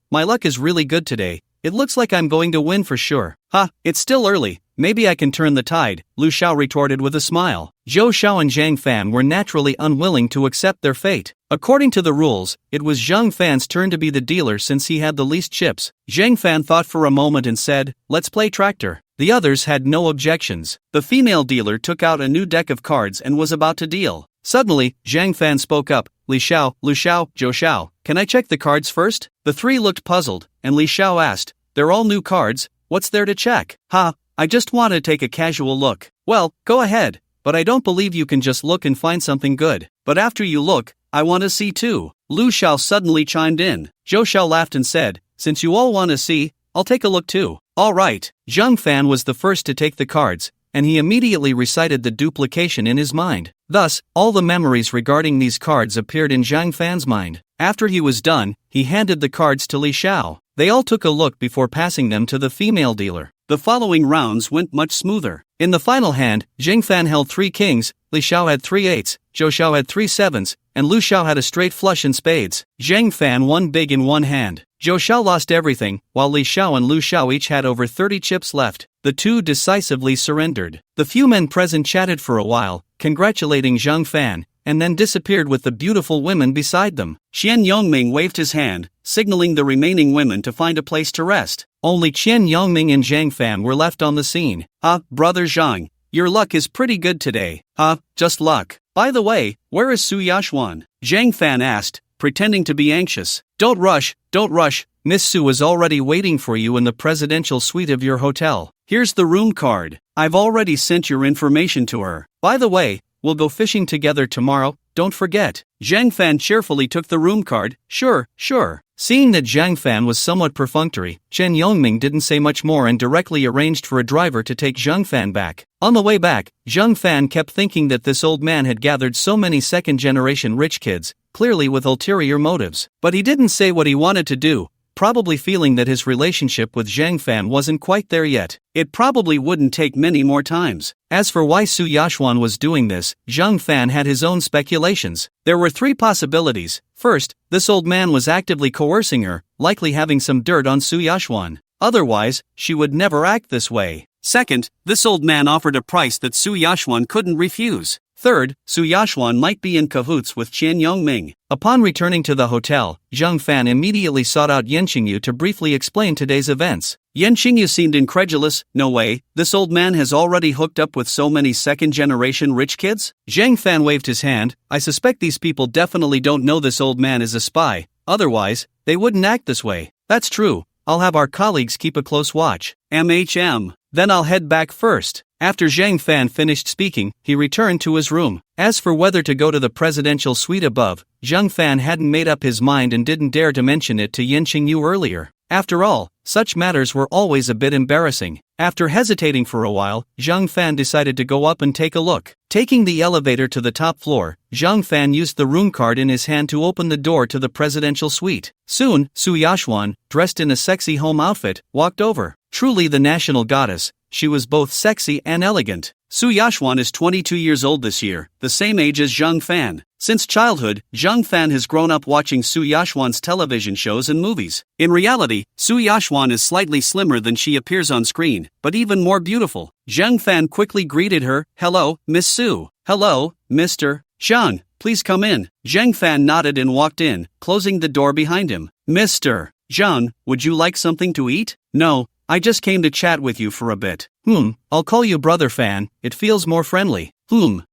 Speaker 1: My luck is really good today. It looks like I'm going to win for sure. It's still early. Maybe I can turn the tide, Lu Xiao retorted with a smile. Zhou Xiao and Zhang Fan were naturally unwilling to accept their fate. According to the rules, it was Zhang Fan's turn to be the dealer since he had the least chips. Zhang Fan thought for a moment and said, "Let's play tractor." The others had no objections. The female dealer took out a new deck of cards and was about to deal. Suddenly, Zhang Fan spoke up, "Li Xiao, Lu Xiao, Zhou Xiao, can I check the cards first?" The 3 looked puzzled, and Li Xiao asked, "They're all new cards, what's there to check?" I just want to take a casual look." "Well, go ahead, but I don't believe you can just look and find something good. But after you look, I want to see too." Lu Xiao suddenly chimed in. Zhou Xiao laughed and said, "Since you all want to see, I'll take a look too." "All right." Zhang Fan was the first to take the cards, and he immediately recited the duplication in his mind. Thus, all the memories regarding these cards appeared in Zhang Fan's mind. After he was done, he handed the cards to Li Xiao. They all took a look before passing them to the female dealer. The following rounds went much smoother. In the final hand, Zhang Fan held 3 kings, Li Xiao had 3 eights, Zhou Xiao had 3 sevens, and Lu Xiao had a straight flush in spades. Zhang Fan won big in one hand. Zhou Xiao lost everything, while Li Xiao and Lu Xiao each had over 30 chips left. The 2 decisively surrendered. The few men present chatted for a while, congratulating Zhang Fan, and then disappeared with the beautiful women beside them. Qian Yongming waved his hand, signaling the remaining women to find a place to rest. Only Qian Yongming and Zhang Fan were left on the scene. Brother Zhang, your luck is pretty good today." Just luck. By the way, where is Su Yashuan?" Zhang Fan asked, pretending to be anxious. Don't rush. Miss Su is already waiting for you in the presidential suite of your hotel. Here's the room card. I've already sent your information to her. By the way, we'll go fishing together tomorrow, don't forget." Zhang Fan cheerfully took the room card. Sure. Seeing that Zhang Fan was somewhat perfunctory, Chen Yongming didn't say much more and directly arranged for a driver to take Zhang Fan back. On the way back, Zhang Fan kept thinking that this old man had gathered so many second-generation rich kids, clearly with ulterior motives. But he didn't say what he wanted to do, probably feeling that his relationship with Zhang Fan wasn't quite there yet. It probably wouldn't take many more times. As for why Su Yashuan was doing this, Zhang Fan had his own speculations. There were 3 possibilities. First, this old man was actively coercing her, likely having some dirt on Su Yashuan. Otherwise, she would never act this way. Second, this old man offered a price that Su Yashuan couldn't refuse. Third, Su Yashuan might be in cahoots with Qian Yongming. Upon returning to the hotel, Zhang Fan immediately sought out Yen Qingyu to briefly explain today's events. Yen Qingyu seemed incredulous. "No way, this old man has already hooked up with so many second-generation rich kids?" Zhang Fan waved his hand. "I suspect these people definitely don't know this old man is a spy, otherwise, they wouldn't act this way." "That's true. I'll have our colleagues keep a close watch." then I'll head back first. After Zhang Fan finished speaking, he returned to his room. As for whether to go to the presidential suite above, Zhang Fan hadn't made up his mind and didn't dare to mention it to Yin Jing earlier. After all, such matters were always a bit embarrassing. After hesitating for a while, Zhang Fan decided to go up and take a look. Taking the elevator to the top floor, Zhang Fan used the room card in his hand to open the door to the presidential suite. Soon, Su Yashwan, dressed in a sexy home outfit, walked over. Truly the national goddess, she was both sexy and elegant. Su Yashwan is 22 years old this year, the same age as Zhang Fan. Since childhood, Zhang Fan has grown up watching Su Yashwan's television shows and movies. In reality, Su Yashwan is slightly slimmer than she appears on screen, but even more beautiful. Zhang Fan quickly greeted her. "Hello, Miss Su." "Hello, Mr. Zhang, please come in." Zhang Fan nodded and walked in, closing the door behind him. "Mr. Zhang, would you like something to eat?" "No, I just came to chat with you for a bit." I'll call you Brother Fan, it feels more friendly."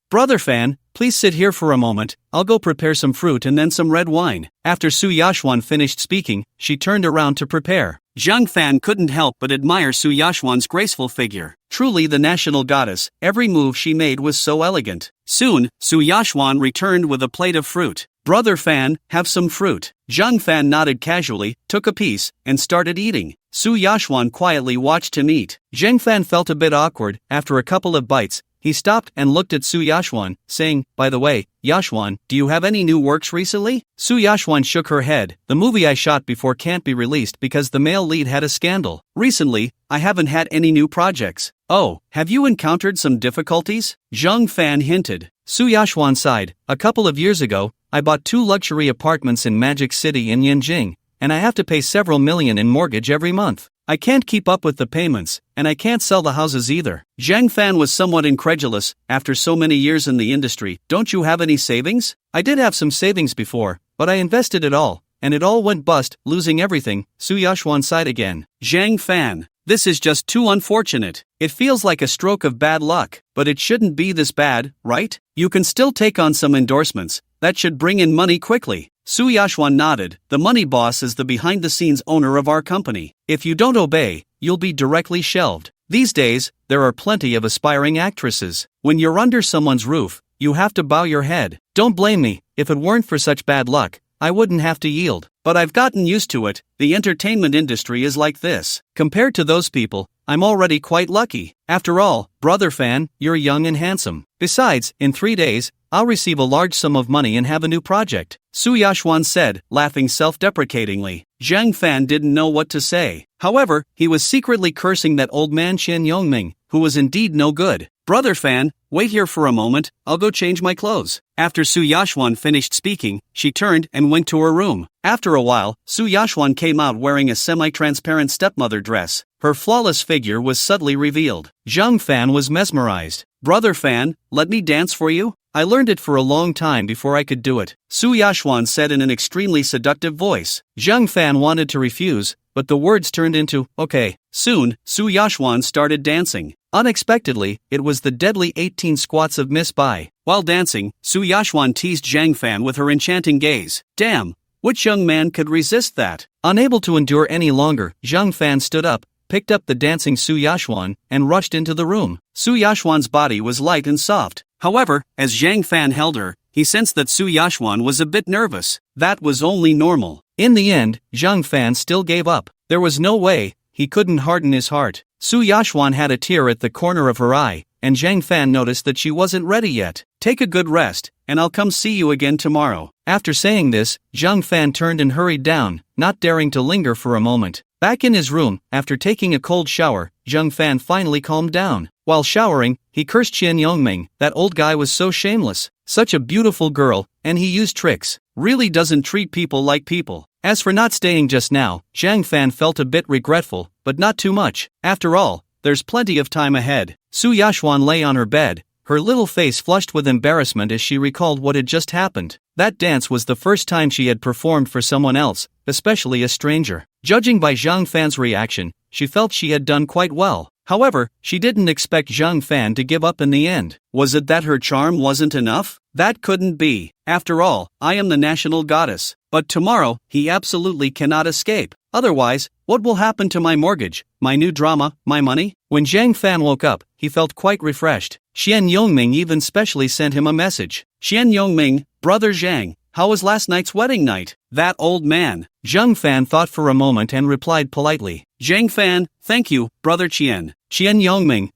Speaker 1: Brother Fan, please sit here for a moment, I'll go prepare some fruit and then some red wine." After Su Yashwan finished speaking, she turned around to prepare. Zhang Fan couldn't help but admire Su Yashwan's graceful figure. Truly the national goddess, every move she made was so elegant. Soon, Su Yashwan returned with a plate of fruit. "Brother Fan, have some fruit." Zhang Fan nodded casually, took a piece, and started eating. Su Yashwan quietly watched him eat. Zhang Fan felt a bit awkward. After a couple of bites, he stopped and looked at Su Yashwan, saying, "By the way, Yashwan, do you have any new works recently?" Su Yashwan shook her head. "The movie I shot before can't be released because the male lead had a scandal. Recently, I haven't had any new projects." "Oh, have you encountered some difficulties?" Zhang Fan hinted. Su Yashwan sighed. "A couple of years ago, I bought 2 luxury apartments in Magic City in Yin Jing, and I have to pay several million in mortgage every month. I can't keep up with the payments, and I can't sell the houses either." Zhang Fan was somewhat incredulous. "After so many years in the industry, don't you have any savings?" "I did have some savings before, but I invested it all, and it all went bust, losing everything." Su Yashwan sighed again. "Zhang Fan, this is just too unfortunate. It feels like a stroke of bad luck, but it shouldn't be this bad, right? You can still take on some endorsements. That should bring in money quickly." Su Yashwan nodded. "The money boss is the behind-the-scenes owner of our company. If you don't obey, you'll be directly shelved. These days, there are plenty of aspiring actresses. When you're under someone's roof, you have to bow your head. Don't blame me, if it weren't for such bad luck, I wouldn't have to yield. But I've gotten used to it. The entertainment industry is like this. Compared to those people, I'm already quite lucky. After all, Brother Fan, you're young and handsome. Besides, in 3 days, I'll receive a large sum of money and have a new project," Su Yashwan said, laughing self-deprecatingly. Zhang Fan didn't know what to say. However, he was secretly cursing that old man Qian Yongming, who was indeed no good. "Brother Fan, wait here for a moment, I'll go change my clothes." After Su Yashwan finished speaking, she turned and went to her room. After a while, Su Yashwan came out wearing a semi-transparent stepmother dress. Her flawless figure was subtly revealed. Zhang Fan was mesmerized. "Brother Fan, let me dance for you? I learned it for a long time before I could do it," Su Yashwan said in an extremely seductive voice. Zhang Fan wanted to refuse, but the words turned into, "Okay." Soon, Su Yashwan started dancing. Unexpectedly, it was the deadly 18 squats of Miss Bai. While dancing, Su Yashwan teased Zhang Fan with her enchanting gaze. Damn, which young man could resist that? Unable to endure any longer, Zhang Fan stood up, picked up the dancing Su Yashwan, and rushed into the room. Su Yashwan's body was light and soft. However, as Zhang Fan held her, he sensed that Su Yashwan was a bit nervous. That was only normal. In the end, Zhang Fan still gave up. There was no way, he couldn't harden his heart. Su Yashwan had a tear at the corner of her eye, and Zhang Fan noticed that she wasn't ready yet. "Take a good rest, and I'll come see you again tomorrow." After saying this, Zhang Fan turned and hurried down, not daring to linger for a moment. Back in his room, after taking a cold shower, Zhang Fan finally calmed down. While showering, he cursed Qian Yongming. That old guy was so shameless. Such a beautiful girl, and he used tricks. Really doesn't treat people like people. As for not staying just now, Zhang Fan felt a bit regretful, but not too much. After all, there's plenty of time ahead. Su Yashwan lay on her bed, her little face flushed with embarrassment as she recalled what had just happened. That dance was the first time she had performed for someone else, especially a stranger. Judging by Zhang Fan's reaction, she felt she had done quite well. However, she didn't expect Zhang Fan to give up in the end. Was it that her charm wasn't enough? That couldn't be. After all, I am the national goddess. But tomorrow, he absolutely cannot escape. Otherwise, what will happen to my mortgage, my new drama, my money? When Zhang Fan woke up, he felt quite refreshed. Xian Yongming even specially sent him a message. Xian Yongming, brother Zhang, how was last night's wedding night? That old man. Zhang Fan thought for a moment and replied politely. Zhang Fan, thank you, brother Qian. Xian Yongming,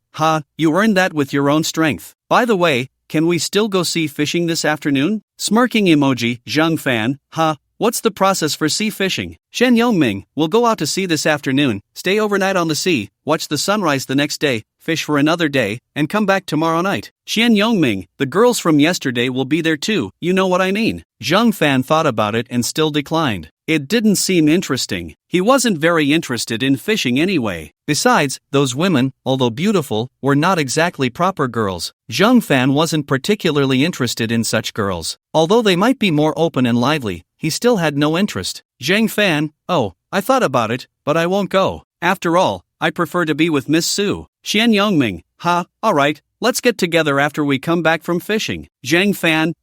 Speaker 1: you earned that with your own strength. By the way, can we still go sea fishing this afternoon? Smirking emoji, Zhang Fan, what's the process for sea fishing? Shen Yongming, we'll go out to sea this afternoon, stay overnight on the sea, watch the sunrise the next day, fish for another day, and come back tomorrow night. Xian Yongming, the girls from yesterday will be there too, you know what I mean. Zhang Fan thought about it and still declined. It didn't seem interesting. He wasn't very interested in fishing anyway. Besides, those women, although beautiful, were not exactly proper girls. Zhang Fan wasn't particularly interested in such girls. Although they might be more open and lively, he still had no interest. Zhang Fan, I thought about it, but I won't go. After all, I prefer to be with Miss Su. Xian Yongming, alright, let's get together after we come back from fishing. Zhang Fan,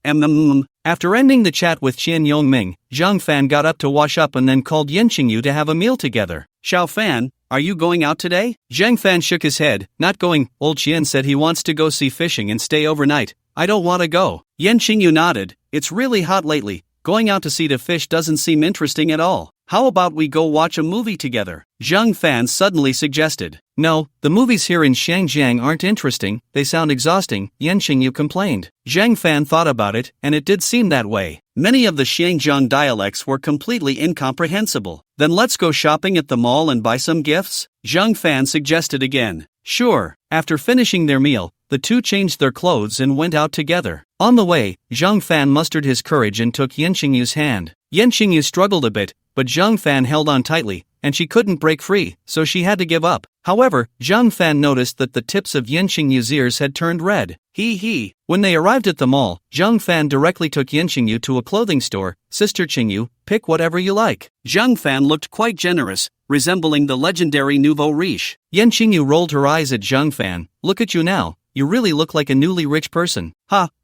Speaker 1: After ending the chat with Xian Yongming, Zhang Fan got up to wash up and then called Yen Qingyu to have a meal together. Xiao Fan, are you going out today? Zhang Fan shook his head, not going. Old Qian said he wants to go sea fishing and stay overnight. I don't want to go. Yen Qingyu nodded. It's really hot lately. Going out to sea to fish doesn't seem interesting at all. How about we go watch a movie together? Zhang Fan suddenly suggested. No, the movies here in Shangjiang aren't interesting, they sound exhausting, Yen Qingyu complained. Zhang Fan thought about it, and it did seem that way. Many of the Shangjiang dialects were completely incomprehensible. Then let's go shopping at the mall and buy some gifts? Zhang Fan suggested again. Sure. After finishing their meal, the two changed their clothes and went out together. On the way, Zhang Fan mustered his courage and took Yen Qingyu's hand. Yen Qingyu struggled a bit, but Zhang Fan held on tightly, and she couldn't break free, so she had to give up. However, Zhang Fan noticed that the tips of Yen Qingyu's ears had turned red. When they arrived at the mall, Zhang Fan directly took Yen Qingyu to a clothing store. Sister Qingyu, pick whatever you like. Zhang Fan looked quite generous, resembling the legendary nouveau riche. Yen Qingyu rolled her eyes at Zhang Fan. Look at you now, you really look like a newly rich person.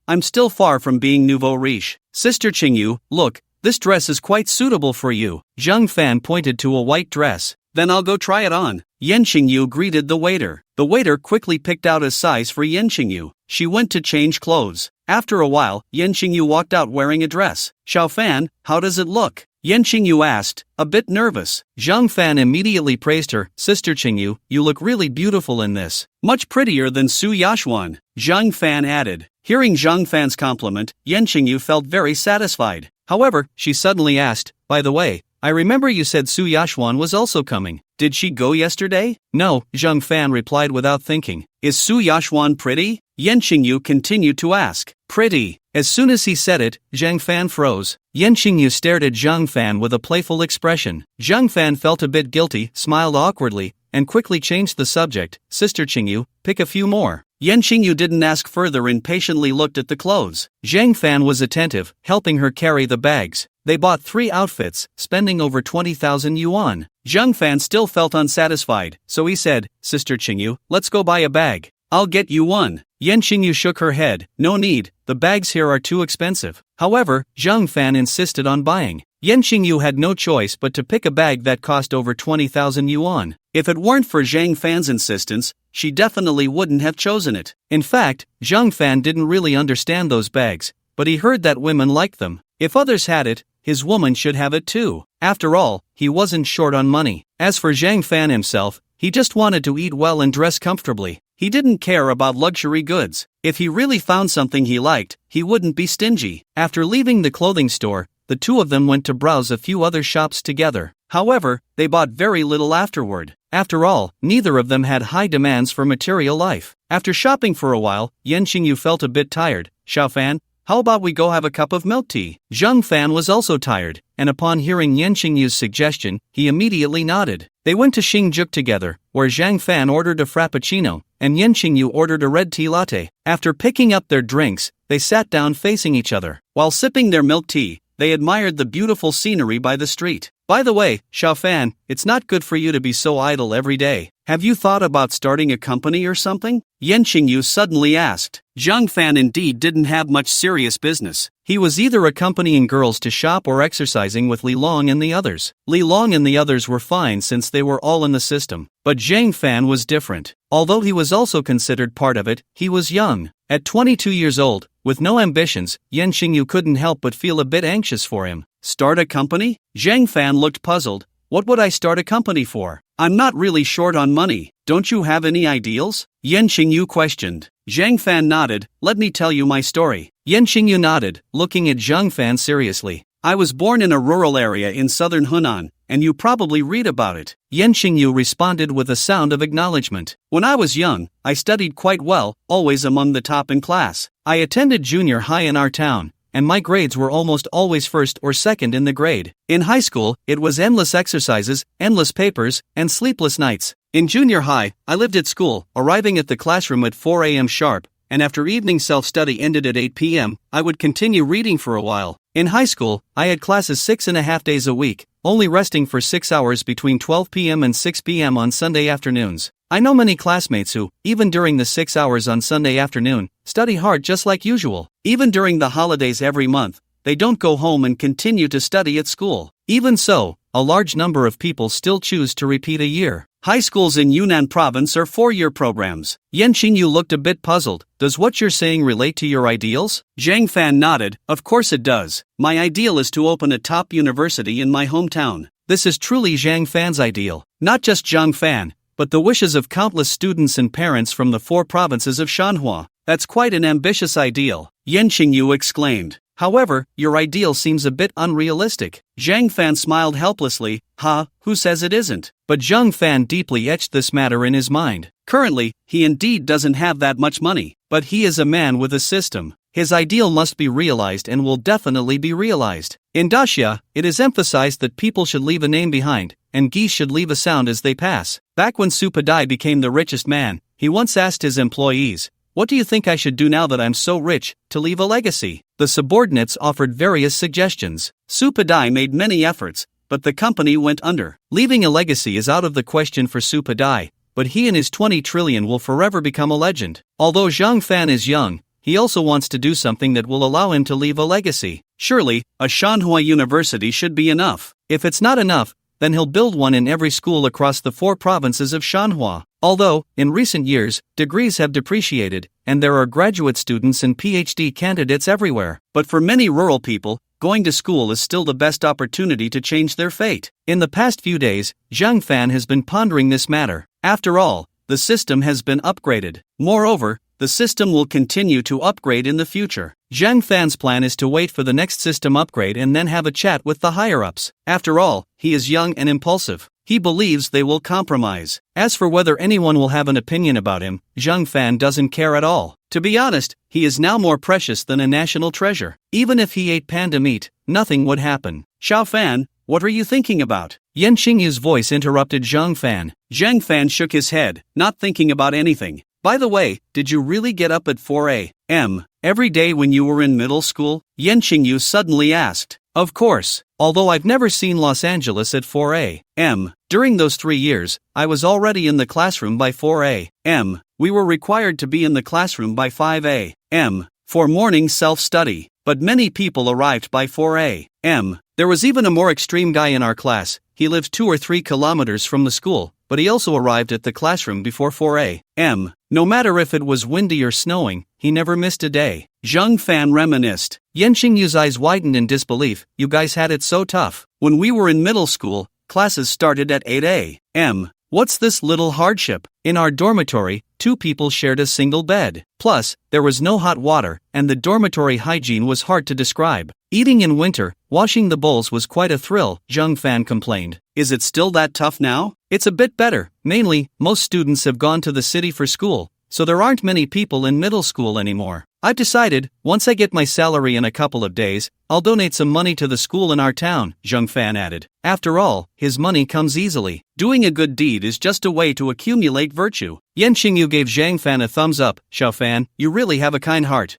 Speaker 1: I'm still far from being nouveau riche. Sister Qingyu, look, this dress is quite suitable for you. Zhang Fan pointed to a white dress. Then I'll go try it on. Yen Qingyu greeted the waiter. The waiter quickly picked out a size for Yen Qingyu. She went to change clothes. After a while, Yen Qingyu walked out wearing a dress. Xiao Fan, how does it look? Yen Qingyu asked, a bit nervous. Zhang Fan immediately praised her. Sister Qingyu, you look really beautiful in this. Much prettier than Su Yashuan. Zhang Fan added. Hearing Zhang Fan's compliment, Yen Qingyu felt very satisfied. However, she suddenly asked, by the way, I remember you said Su Yashuan was also coming. Did she go yesterday? No, Zhang Fan replied without thinking. Is Su Yashuan pretty? Yen Qingyu continued to ask. Pretty. As soon as he said it, Zhang Fan froze. Yen Qingyu stared at Zhang Fan with a playful expression. Zhang Fan felt a bit guilty, smiled awkwardly, and quickly changed the subject. Sister Qingyu, pick a few more. Yen Qingyu didn't ask further and patiently looked at the clothes. Zhang Fan was attentive, helping her carry the bags. They bought 3 outfits, spending over 20,000 yuan. Zhang Fan still felt unsatisfied, so he said, Sister Qingyu, let's go buy a bag. I'll get you one. Yen Qingyu shook her head. No need, the bags here are too expensive. However, Zhang Fan insisted on buying. Yen Qingyu had no choice but to pick a bag that cost over 20,000 yuan. If it weren't for Zhang Fan's insistence, she definitely wouldn't have chosen it. In fact, Zhang Fan didn't really understand those bags, but he heard that women liked them. If others had it, his woman should have it too. After all, he wasn't short on money. As for Zhang Fan himself, he just wanted to eat well and dress comfortably. He didn't care about luxury goods. If he really found something he liked, he wouldn't be stingy. After leaving the clothing store, the two of them went to browse a few other shops together. However, they bought very little afterward. After all, neither of them had high demands for material life. After shopping for a while, Yen Qingyu felt a bit tired. Xiao Fan, how about we go have a cup of milk tea? Zhang Fan was also tired, and upon hearing Yen Qingyu's suggestion, he immediately nodded. They went to Xingjuk together, where Zhang Fan ordered a frappuccino, and Yen Qingyu ordered a red tea latte. After picking up their drinks, they sat down facing each other. While sipping their milk tea, they admired the beautiful scenery by the street. By the way, Xiao Fan, it's not good for you to be so idle every day. Have you thought about starting a company or something? Yen Qingyu suddenly asked. Zhang Fan indeed didn't have much serious business. He was either accompanying girls to shop or exercising with Li Long and the others. Li Long and the others were fine since they were all in the system. But Zhang Fan was different. Although he was also considered part of it, he was young. At 22 years old, with no ambitions, Yen Qingyu couldn't help but feel a bit anxious for him. Start a company? Zhang Fan looked puzzled. What would I start a company for? I'm not really short on money. Don't you have any ideals? Yen Qingyu questioned. Zhang Fan nodded. Let me tell you my story. Yen Qingyu nodded, looking at Zhang Fan seriously. I was born in a rural area in southern Hunan, and you probably read about it. Yen Qingyu responded with a sound of acknowledgement. When I was young, I studied quite well, always among the top in class. I attended junior high in our town, and my grades were almost always first or second in the grade. In high school, it was endless exercises, endless papers, and sleepless nights. In junior high, I lived at school, arriving at the classroom at 4 a.m. sharp, and after evening self-study ended at 8 p.m., I would continue reading for a while. In high school, I had classes 6.5 days a week, only resting for 6 hours between 12 p.m. and 6 p.m. on Sunday afternoons. I know many classmates who, even during the 6 hours on Sunday afternoon, study hard just like usual. Even during the holidays every month, they don't go home and continue to study at school. Even so, a large number of people still choose to repeat a year. High schools in Yunnan province are 4-year programs. Yen Qingyu looked a bit puzzled. Does what you're saying relate to your ideals? Zhang Fan nodded. Of course it does. My ideal is to open a top university in my hometown. This is truly Zhang Fan's ideal. Not just Zhang Fan, but the wishes of countless students and parents from the 4 provinces of Shanhua. That's quite an ambitious ideal, Yen Qingyu exclaimed. However, your ideal seems a bit unrealistic. Zhang Fan smiled helplessly. Who says it isn't? But Zhang Fan deeply etched this matter in his mind. Currently, he indeed doesn't have that much money, but he is a man with a system. His ideal must be realized and will definitely be realized. In Daxia, it is emphasized that people should leave a name behind, and geese should leave a sound as they pass. Back when Supadai became the richest man, he once asked his employees, "What do you think I should do now that I'm so rich, to leave a legacy?" The subordinates offered various suggestions. Supadai made many efforts, but the company went under. Leaving a legacy is out of the question for Supadai, but he and his 20 trillion will forever become a legend. Although Zhang Fan is young, he also wants to do something that will allow him to leave a legacy. Surely, a Shanhua university should be enough. If it's not enough, then he'll build one in every school across the 4 provinces of Shanhua. Although, in recent years, degrees have depreciated, and there are graduate students and PhD candidates everywhere. But for many rural people, going to school is still the best opportunity to change their fate. In the past few days, Zhang Fan has been pondering this matter. After all, the system has been upgraded. Moreover, the system will continue to upgrade in the future. Zhang Fan's plan is to wait for the next system upgrade and then have a chat with the higher-ups. After all, he is young and impulsive. He believes they will compromise. As for whether anyone will have an opinion about him, Zhang Fan doesn't care at all. To be honest, he is now more precious than a national treasure. Even if he ate panda meat, nothing would happen. Xiao Fan, what are you thinking about? Yen Qingyu's voice interrupted Zhang Fan. Zhang Fan shook his head, not thinking about anything. By the way, did you really get up at 4 a.m. every day when you were in middle school? Yen Qingyu suddenly asked. Of course, although I've never seen Los Angeles at 4 a.m. During those 3 years, I was already in the classroom by 4 a.m. We were required to be in the classroom by 5 a.m. for morning self-study, but many people arrived by 4 a.m. There was even a more extreme guy in our class. He lived 2 or 3 kilometers from the school, but he also arrived at the classroom before 4 a.m. No matter if it was windy or snowing, he never missed a day. Zhang Fan reminisced. Yen Qingyu's eyes widened in disbelief. You guys had it so tough. When we were in middle school, classes started at 8 a.m. What's this little hardship? In our dormitory, 2 people shared a single bed. Plus, there was no hot water, and the dormitory hygiene was hard to describe. Eating in winter, washing the bowls was quite a thrill, Zhang Fan complained. Is it still that tough now? It's a bit better. Mainly, most students have gone to the city for school, so there aren't many people in middle school anymore. I've decided, once I get my salary in a couple of days, I'll donate some money to the school in our town, Zhang Fan added. After all, his money comes easily. Doing a good deed is just a way to accumulate virtue. Yen Qingyu gave Zhang Fan a thumbs up. Xiao Fan, you really have a kind heart.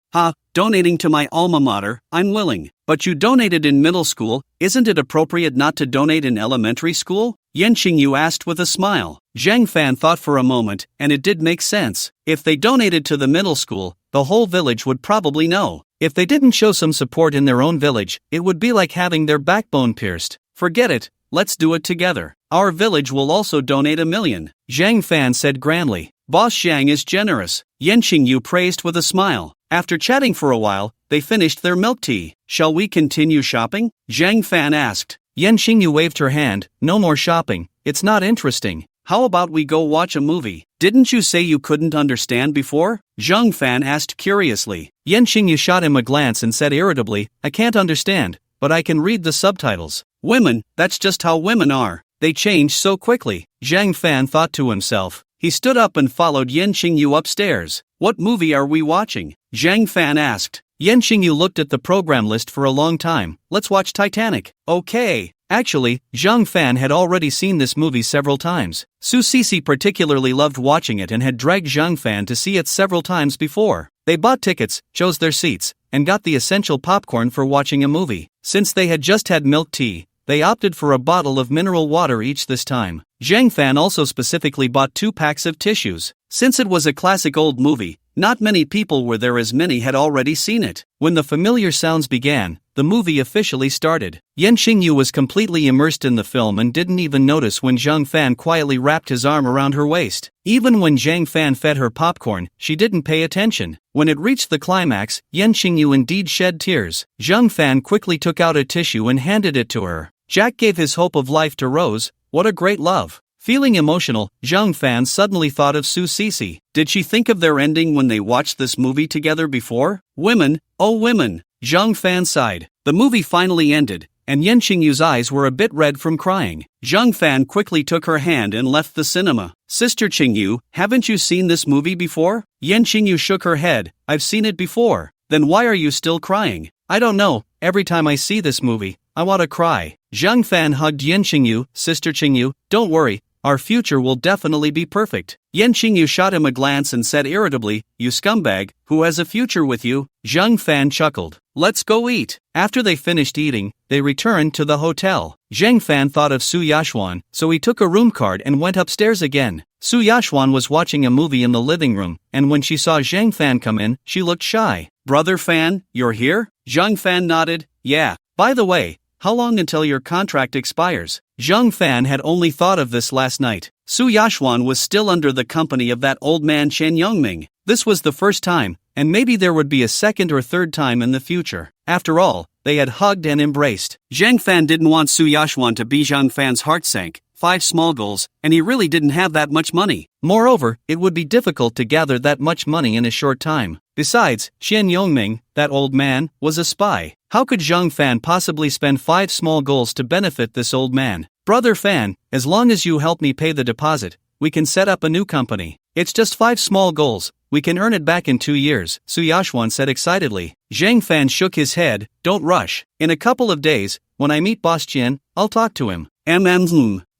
Speaker 1: Donating to my alma mater, I'm willing. But you donated in middle school, isn't it appropriate not to donate in elementary school? Yen Qingyu asked with a smile. Zhang Fan thought for a moment, and it did make sense. If they donated to the middle school, the whole village would probably know. If they didn't show some support in their own village, it would be like having their backbone pierced. Forget it, let's do it together. Our village will also donate 1 million. Zhang Fan said grandly. Boss Zhang is generous, Yin Jing praised with a smile. After chatting for a while, they finished their milk tea. Shall we continue shopping? Zhang Fan asked. Yin Jing waved her hand. No more shopping, it's not interesting. How about we go watch a movie? Didn't you say you couldn't understand before? Zhang Fan asked curiously. Yin Jing shot him a glance and said irritably, I can't understand, but I can read the subtitles. Women, that's just how women are. They change so quickly. Zhang Fan thought to himself. He stood up and followed Yin Jing upstairs. What movie are we watching? Zhang Fan asked. Yin Jing looked at the program list for a long time. Let's watch Titanic. Okay. Actually, Zhang Fan had already seen this movie several times. Su Sisi particularly loved watching it and had dragged Zhang Fan to see it several times before. They bought tickets, chose their seats, and got the essential popcorn for watching a movie. Since they had just had milk tea, they opted for a bottle of mineral water each this time. Zhang Fan also specifically bought 2 packs of tissues. Since it was a classic old movie, not many people were there as many had already seen it. When the familiar sounds began, the movie officially started. Yin Jing was completely immersed in the film and didn't even notice when Zhang Fan quietly wrapped his arm around her waist. Even when Zhang Fan fed her popcorn, she didn't pay attention. When it reached the climax, Yin Jing indeed shed tears. Zhang Fan quickly took out a tissue and handed it to her. Jack gave his hope of life to Rose. What a great love. Feeling emotional, Zhang Fan suddenly thought of Su Sisi. Did she think of their ending when they watched this movie together before? Women, oh women. Zhang Fan sighed. The movie finally ended, and Yin Jing's eyes were a bit red from crying. Zhang Fan quickly took her hand and left the cinema. Sister Qingyu, haven't you seen this movie before? Yin Jing shook her head. I've seen it before. Then why are you still crying? I don't know, every time I see this movie, I want to cry. Zhang Fan hugged Yin Jing. Sister Qingyu, don't worry. Our future will definitely be perfect. Yin Jing shot him a glance and said irritably, you scumbag, who has a future with you? Zhang Fan chuckled. Let's go eat. After they finished eating, they returned to the hotel. Zhang Fan thought of Su Yashuan, so he took a room card and went upstairs again. Su Yashuan was watching a movie in the living room, and when she saw Zhang Fan come in, she looked shy. Brother Fan, you're here? Zhang Fan nodded. Yeah. By the way, how long until your contract expires? Zhang Fan had only thought of this last night. Su Yashuan was still under the company of that old man Chen Yongming. This was the first time, and maybe there would be a second or third time in the future. After all, they had hugged and embraced. Zhang Fan didn't want Su Yashuan to be Zhang Fan's heart sank. 5 small goals, and he really didn't have that much money. Moreover, it would be difficult to gather that much money in a short time. Besides, Chen Yongming, that old man, was a spy. How could Zhang Fan possibly spend 5 small goals to benefit this old man? Brother Fan, as long as you help me pay the deposit, we can set up a new company. It's just 5 small goals. We can earn it back in 2 years, Su Yashuan said excitedly. Zhang Fan shook his head. Don't rush. In a couple of days, when I meet Boss Qian, I'll talk to him.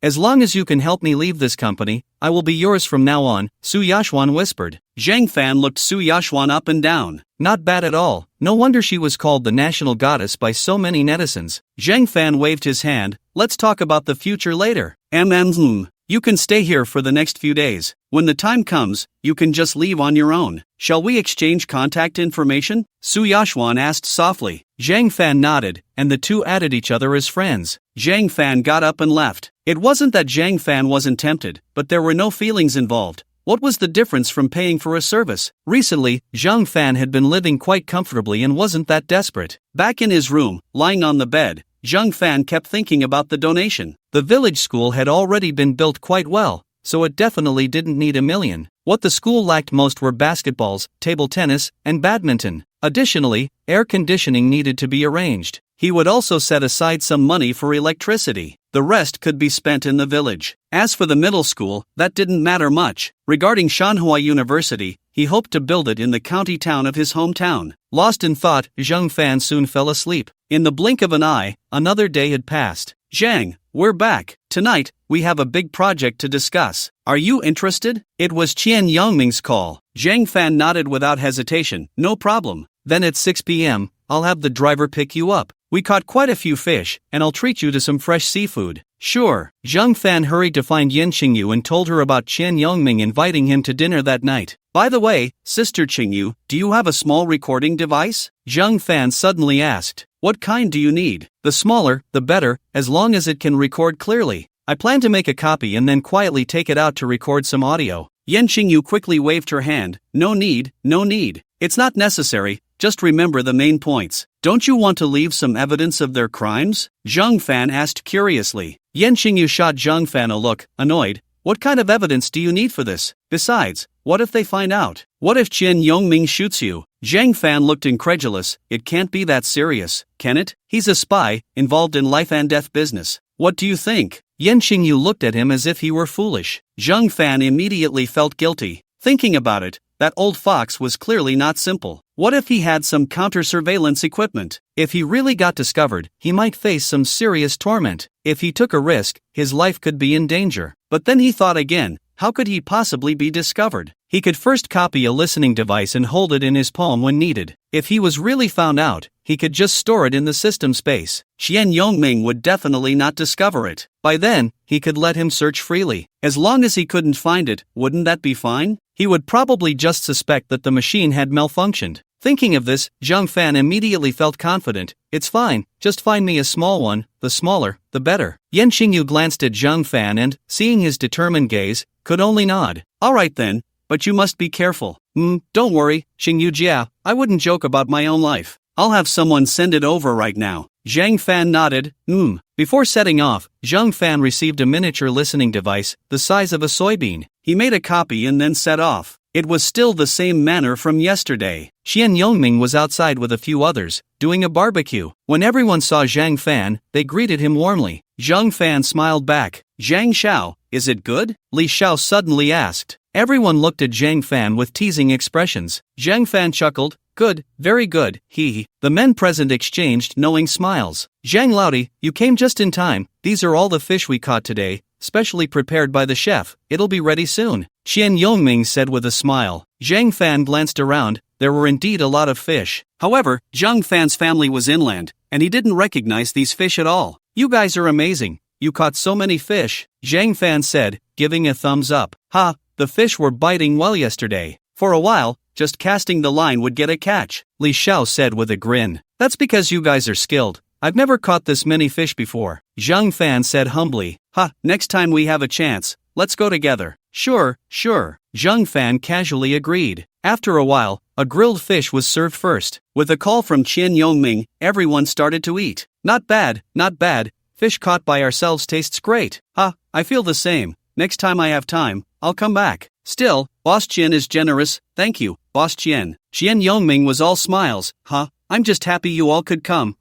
Speaker 1: As long as you can help me leave this company, I will be yours from now on, Su Yashuan whispered. Zhang Fan looked Su Yashuan up and down. Not bad at all. No wonder she was called the national goddess by so many netizens. Zhang Fan waved his hand. Let's talk about the future later. You can stay here for the next few days. When the time comes, you can just leave on your own. Shall we exchange contact information? Su Yashuan asked softly. Zhang Fan nodded, and the two added each other as friends. Zhang Fan got up and left. It wasn't that Zhang Fan wasn't tempted, but there were no feelings involved. What was the difference from paying for a service? Recently, Zhang Fan had been living quite comfortably and wasn't that desperate. Back in his room, lying on the bed, Zhang Fan kept thinking about the donation. The village school had already been built quite well, so it definitely didn't need 1 million. What the school lacked most were basketballs, table tennis, and badminton. Additionally, air conditioning needed to be arranged. He would also set aside some money for electricity. The rest could be spent in the village. As for the middle school, that didn't matter much. Regarding Shanhua University, he hoped to build it in the county town of his hometown. Lost in thought, Zhang Fan soon fell asleep. In the blink of an eye, another day had passed. Zhang, we're back. Tonight, we have a big project to discuss. Are you interested? It was Qian Yongming's call. Zhang Fan nodded without hesitation. No problem. Then at 6 p.m., I'll have the driver pick you up. We caught quite a few fish, and I'll treat you to some fresh seafood. Sure. Zhang Fan hurried to find Yin Qingyu and told her about Qian Yongming inviting him to dinner that night. By the way, Sister Qingyu, do you have a small recording device? Zhang Fan suddenly asked. What kind do you need? The smaller, the better, as long as it can record clearly. I plan to make a copy and then quietly take it out to record some audio. Yin Qingyu quickly waved her hand. No need, no need. It's not necessary, just remember the main points. Don't you want to leave some evidence of their crimes? Zhang Fan asked curiously. Yin Qingyu shot Zhang Fan a look, annoyed. What kind of evidence do you need for this? Besides, what if they find out? What if Qian Yongming shoots you? Zhang Fan looked incredulous. It can't be that serious, can it? He's a spy, involved in life and death business. What do you think? Yin Qingyu looked at him as if he were foolish. Zhang Fan immediately felt guilty. Thinking about it, that old fox was clearly not simple. What if he had some counter-surveillance equipment? If he really got discovered, he might face some serious torment. If he took a risk, his life could be in danger. But then he thought again, how could he possibly be discovered? He could first copy a listening device and hold it in his palm when needed. If he was really found out, he could just store it in the system space. Qian Yongming would definitely not discover it. By then, he could let him search freely. As long as he couldn't find it, wouldn't that be fine? He would probably just suspect that the machine had malfunctioned. Thinking of this, Zhang Fan immediately felt confident. It's fine, just find me a small one, the smaller, the better. Yin Qingyu glanced at Zhang Fan and, seeing his determined gaze, could only nod. Alright then, but you must be careful. Don't worry, Qingyu Jia, I wouldn't joke about my own life. I'll have someone send it over right now. Zhang Fan nodded. Before setting off, Zhang Fan received a miniature listening device, the size of a soybean. He made a copy and then set off. It was still the same manner from yesterday. Qian Yongming was outside with a few others, doing a barbecue. When everyone saw Zhang Fan, they greeted him warmly. Zhang Fan smiled back. Zhang Xiao, is it good? Li Xiao suddenly asked. Everyone looked at Zhang Fan with teasing expressions. Zhang Fan chuckled. Good, very good, he. The men present exchanged knowing smiles. Zhang Laodi, you came just in time. These are all the fish we caught today, specially prepared by the chef. It'll be ready soon. Qian Yongming said with a smile. Zhang Fan glanced around. There were indeed a lot of fish. However, Zhang Fan's family was inland, and he didn't recognize these fish at all. You guys are amazing. You caught so many fish, Zhang Fan said, giving a thumbs up. Ha, the fish were biting well yesterday. For a while, just casting the line would get a catch, Li Xiao said with a grin. That's because you guys are skilled. I've never caught this many fish before, Zhang Fan said humbly. Ha, next time we have a chance, let's go together. Sure, Zhang Fan casually agreed. After a while, a grilled fish was served first. With a call from Qian Yongming, everyone started to eat. Not bad, not bad. Fish caught by ourselves tastes great. Ha, I feel the same. Next time I have time, I'll come back. Still, Boss Qian is generous, thank you, Boss Qian. Qian Yongming was all smiles. I'm just happy you all could come.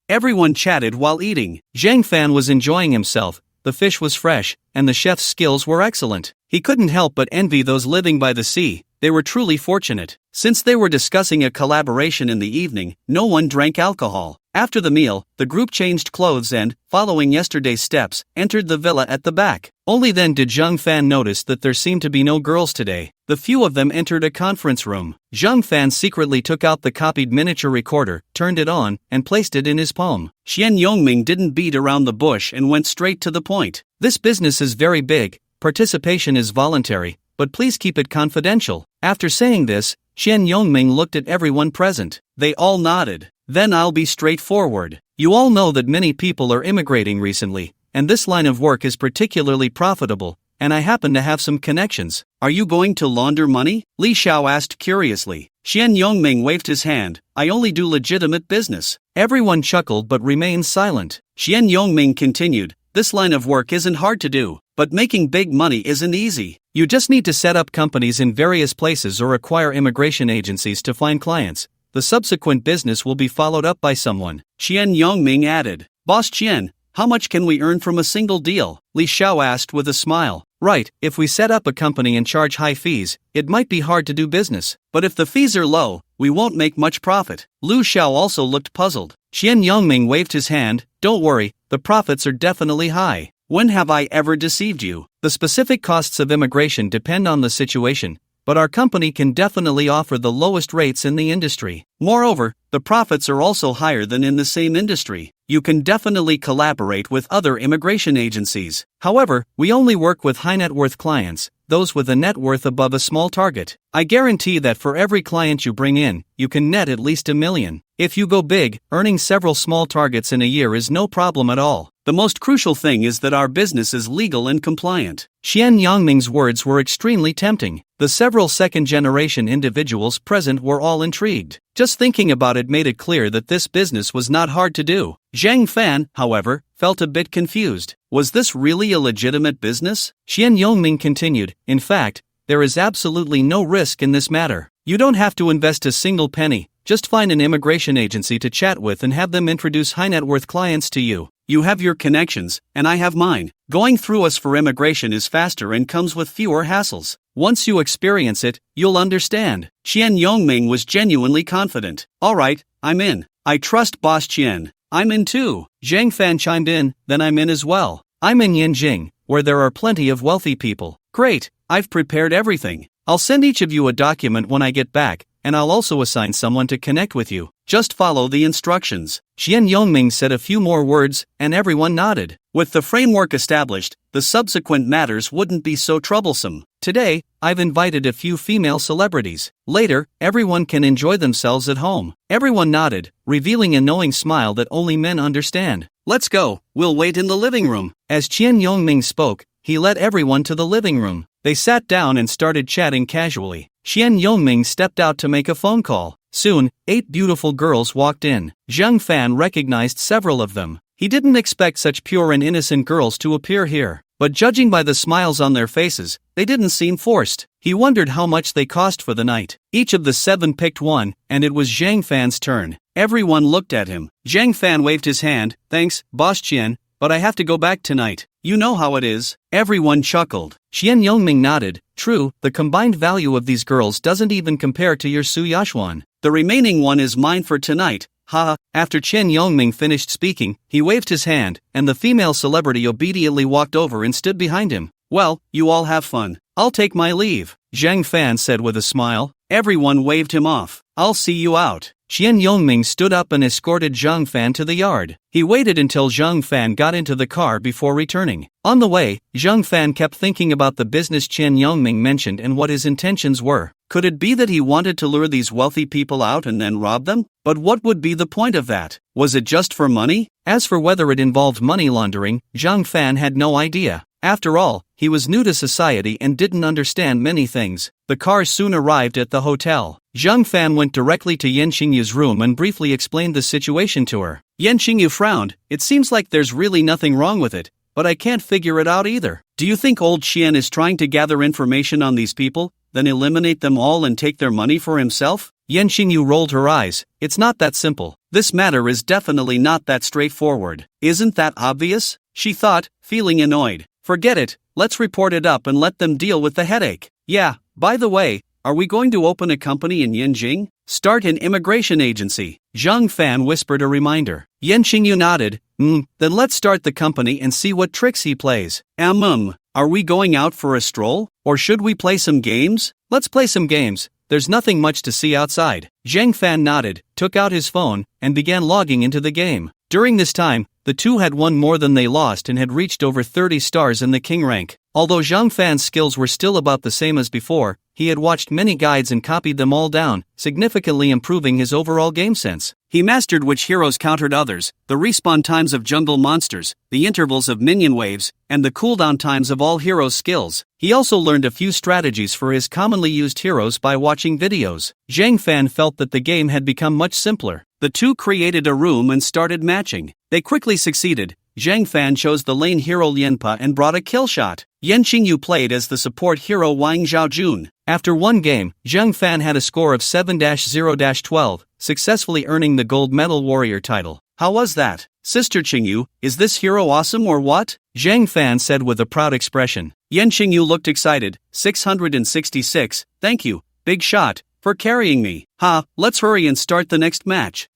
Speaker 1: Everyone chatted while eating. Zhang Fan was enjoying himself. The fish was fresh, and the chef's skills were excellent. He couldn't help but envy those living by the sea. They were truly fortunate. Since they were discussing a collaboration in the evening, no one drank alcohol. After the meal, the group changed clothes and, following yesterday's steps, entered the villa at the back. Only then did Zhang Fan notice that there seemed to be no girls today. The few of them entered a conference room. Zhang Fan secretly took out the copied miniature recorder, turned it on, and placed it in his palm. Qian Yongming didn't beat around the bush and went straight to the point. This business is very big. Participation is voluntary, but please keep it confidential. After saying this, Qian Yongming looked at everyone present. They all nodded. Then I'll be straightforward. You all know that many people are immigrating recently, and this line of work is particularly profitable, and I happen to have some connections. Are you going to launder money? Li Xiao asked curiously. Qian Yongming waved his hand. I only do legitimate business. Everyone chuckled but remained silent. Qian Yongming continued. This line of work isn't hard to do, but making big money isn't easy. You just need to set up companies in various places or acquire immigration agencies to find clients. The subsequent business will be followed up by someone. Qian Yongming added. Boss Qian, how much can we earn from a single deal? Li Xiao asked with a smile. Right, if we set up a company and charge high fees, it might be hard to do business. But if the fees are low, we won't make much profit. Lu Xiao also looked puzzled. Qian Yongming waved his hand. Don't worry, the profits are definitely high. When have I ever deceived you? The specific costs of immigration depend on the situation, but our company can definitely offer the lowest rates in the industry. Moreover, the profits are also higher than in the same industry. you can definitely collaborate with other immigration agencies. However, we only work with high net worth clients, those with a net worth above a small target. I guarantee that for every client you bring in, you can net at least $1 million. If you go big, earning several small targets in a year is no problem at all. The most crucial thing is that our business is legal and compliant. Qian Yongming's words were extremely tempting. The several second-generation individuals present were all intrigued. Just thinking about it made it clear that this business was not hard to do. Zhang Fan, however, felt a bit confused. Was this really a legitimate business? Qian Yongming continued, in fact, there is absolutely no risk in this matter. You don't have to invest a single penny, just find an immigration agency to chat with and have them introduce high net worth clients to you. You have your connections, and I have mine. Going through us for immigration is faster and comes with fewer hassles. Once you experience it, you'll understand. Qian Yongming was genuinely confident. Alright, I'm in. I trust Boss Qian. I'm in too. Zhang Fan chimed in, then I'm in as well. I'm in Yin Jing, where there are plenty of wealthy people. Great, I've prepared everything. I'll send each of you a document when I get back, and I'll also assign someone to connect with you. Just follow the instructions. Qian Yongming said a few more words, and everyone nodded. With the framework established, the subsequent matters wouldn't be so troublesome. Today, I've invited a few female celebrities. Later, everyone can enjoy themselves at home. Everyone nodded, revealing a knowing smile that only men understand. Let's go, we'll wait in the living room. As Qian Yongming spoke, he led everyone to the living room. They sat down and started chatting casually. Qian Yongming stepped out to make a phone call. Soon, 8 beautiful girls walked in. Zhang Fan recognized several of them. He didn't expect such pure and innocent girls to appear here, but judging by the smiles on their faces, they didn't seem forced. He wondered how much they cost for the night. Each of the 7 picked one, and it was Zhang Fan's turn. Everyone looked at him. Zhang Fan waved his hand. Thanks, Boss Qian, but I have to go back tonight. You know how it is. Everyone chuckled. Qian Yongming nodded. True, the combined value of these girls doesn't even compare to your Su Yashuan. The remaining one is mine for tonight. Ha! After Qian Yongming finished speaking, he waved his hand, and the female celebrity obediently walked over and stood behind him. Well, you all have fun. I'll take my leave, Zhang Fan said with a smile. Everyone waved him off. I'll see you out. Qian Yongming stood up and escorted Zhang Fan to the yard. He waited until Zhang Fan got into the car before returning. On the way, Zhang Fan kept thinking about the business Qian Yongming mentioned and what his intentions were. Could it be that he wanted to lure these wealthy people out and then rob them? But what would be the point of that? Was it just for money? As for whether it involved money laundering, Zhang Fan had no idea. After all, he was new to society and didn't understand many things. The car soon arrived at the hotel. Zhang Fan went directly to Yan Qingyu's room and briefly explained the situation to her. Yan Qingyu frowned. It seems like there's really nothing wrong with it, but I can't figure it out either. Do you think old Qian is trying to gather information on these people, then eliminate them all and take their money for himself? Yan Qingyu rolled her eyes. It's not that simple. This matter is definitely not that straightforward. Isn't that obvious? She thought, feeling annoyed. Forget it, let's report it up and let them deal with the headache. Yeah, by the way, are we going to open a company in Yin Jing? Start an immigration agency. Zhang Fan whispered a reminder. Yan Qingyu nodded. Then let's start the company and see what tricks he plays. Are we going out for a stroll? Or should we play some games? Let's play some games. There's nothing much to see outside. Zhang Fan nodded, took out his phone, and began logging into the game. During this time, the two had won more than they lost and had reached over 30 stars in the king rank. Although Zhang Fan's skills were still about the same as before, he had watched many guides and copied them all down, significantly improving his overall game sense. He mastered which heroes countered others, the respawn times of jungle monsters, the intervals of minion waves, and the cooldown times of all heroes' skills. He also learned a few strategies for his commonly used heroes by watching videos. Zhang Fan felt that the game had become much simpler. The two created a room and started matching. They quickly succeeded. Zhang Fan chose the lane hero Lianpa and brought a kill shot. Yan Qingyu played as the support hero Wang Zhaojun. After one game, Zhang Fan had a score of 7-0-12, successfully earning the gold medal warrior title. How was that? Sister Qingyu, is this hero awesome or what? Zhang Fan said with a proud expression. Yan Qingyu looked excited. 666, thank you, big shot, for carrying me. Let's hurry and start the next match.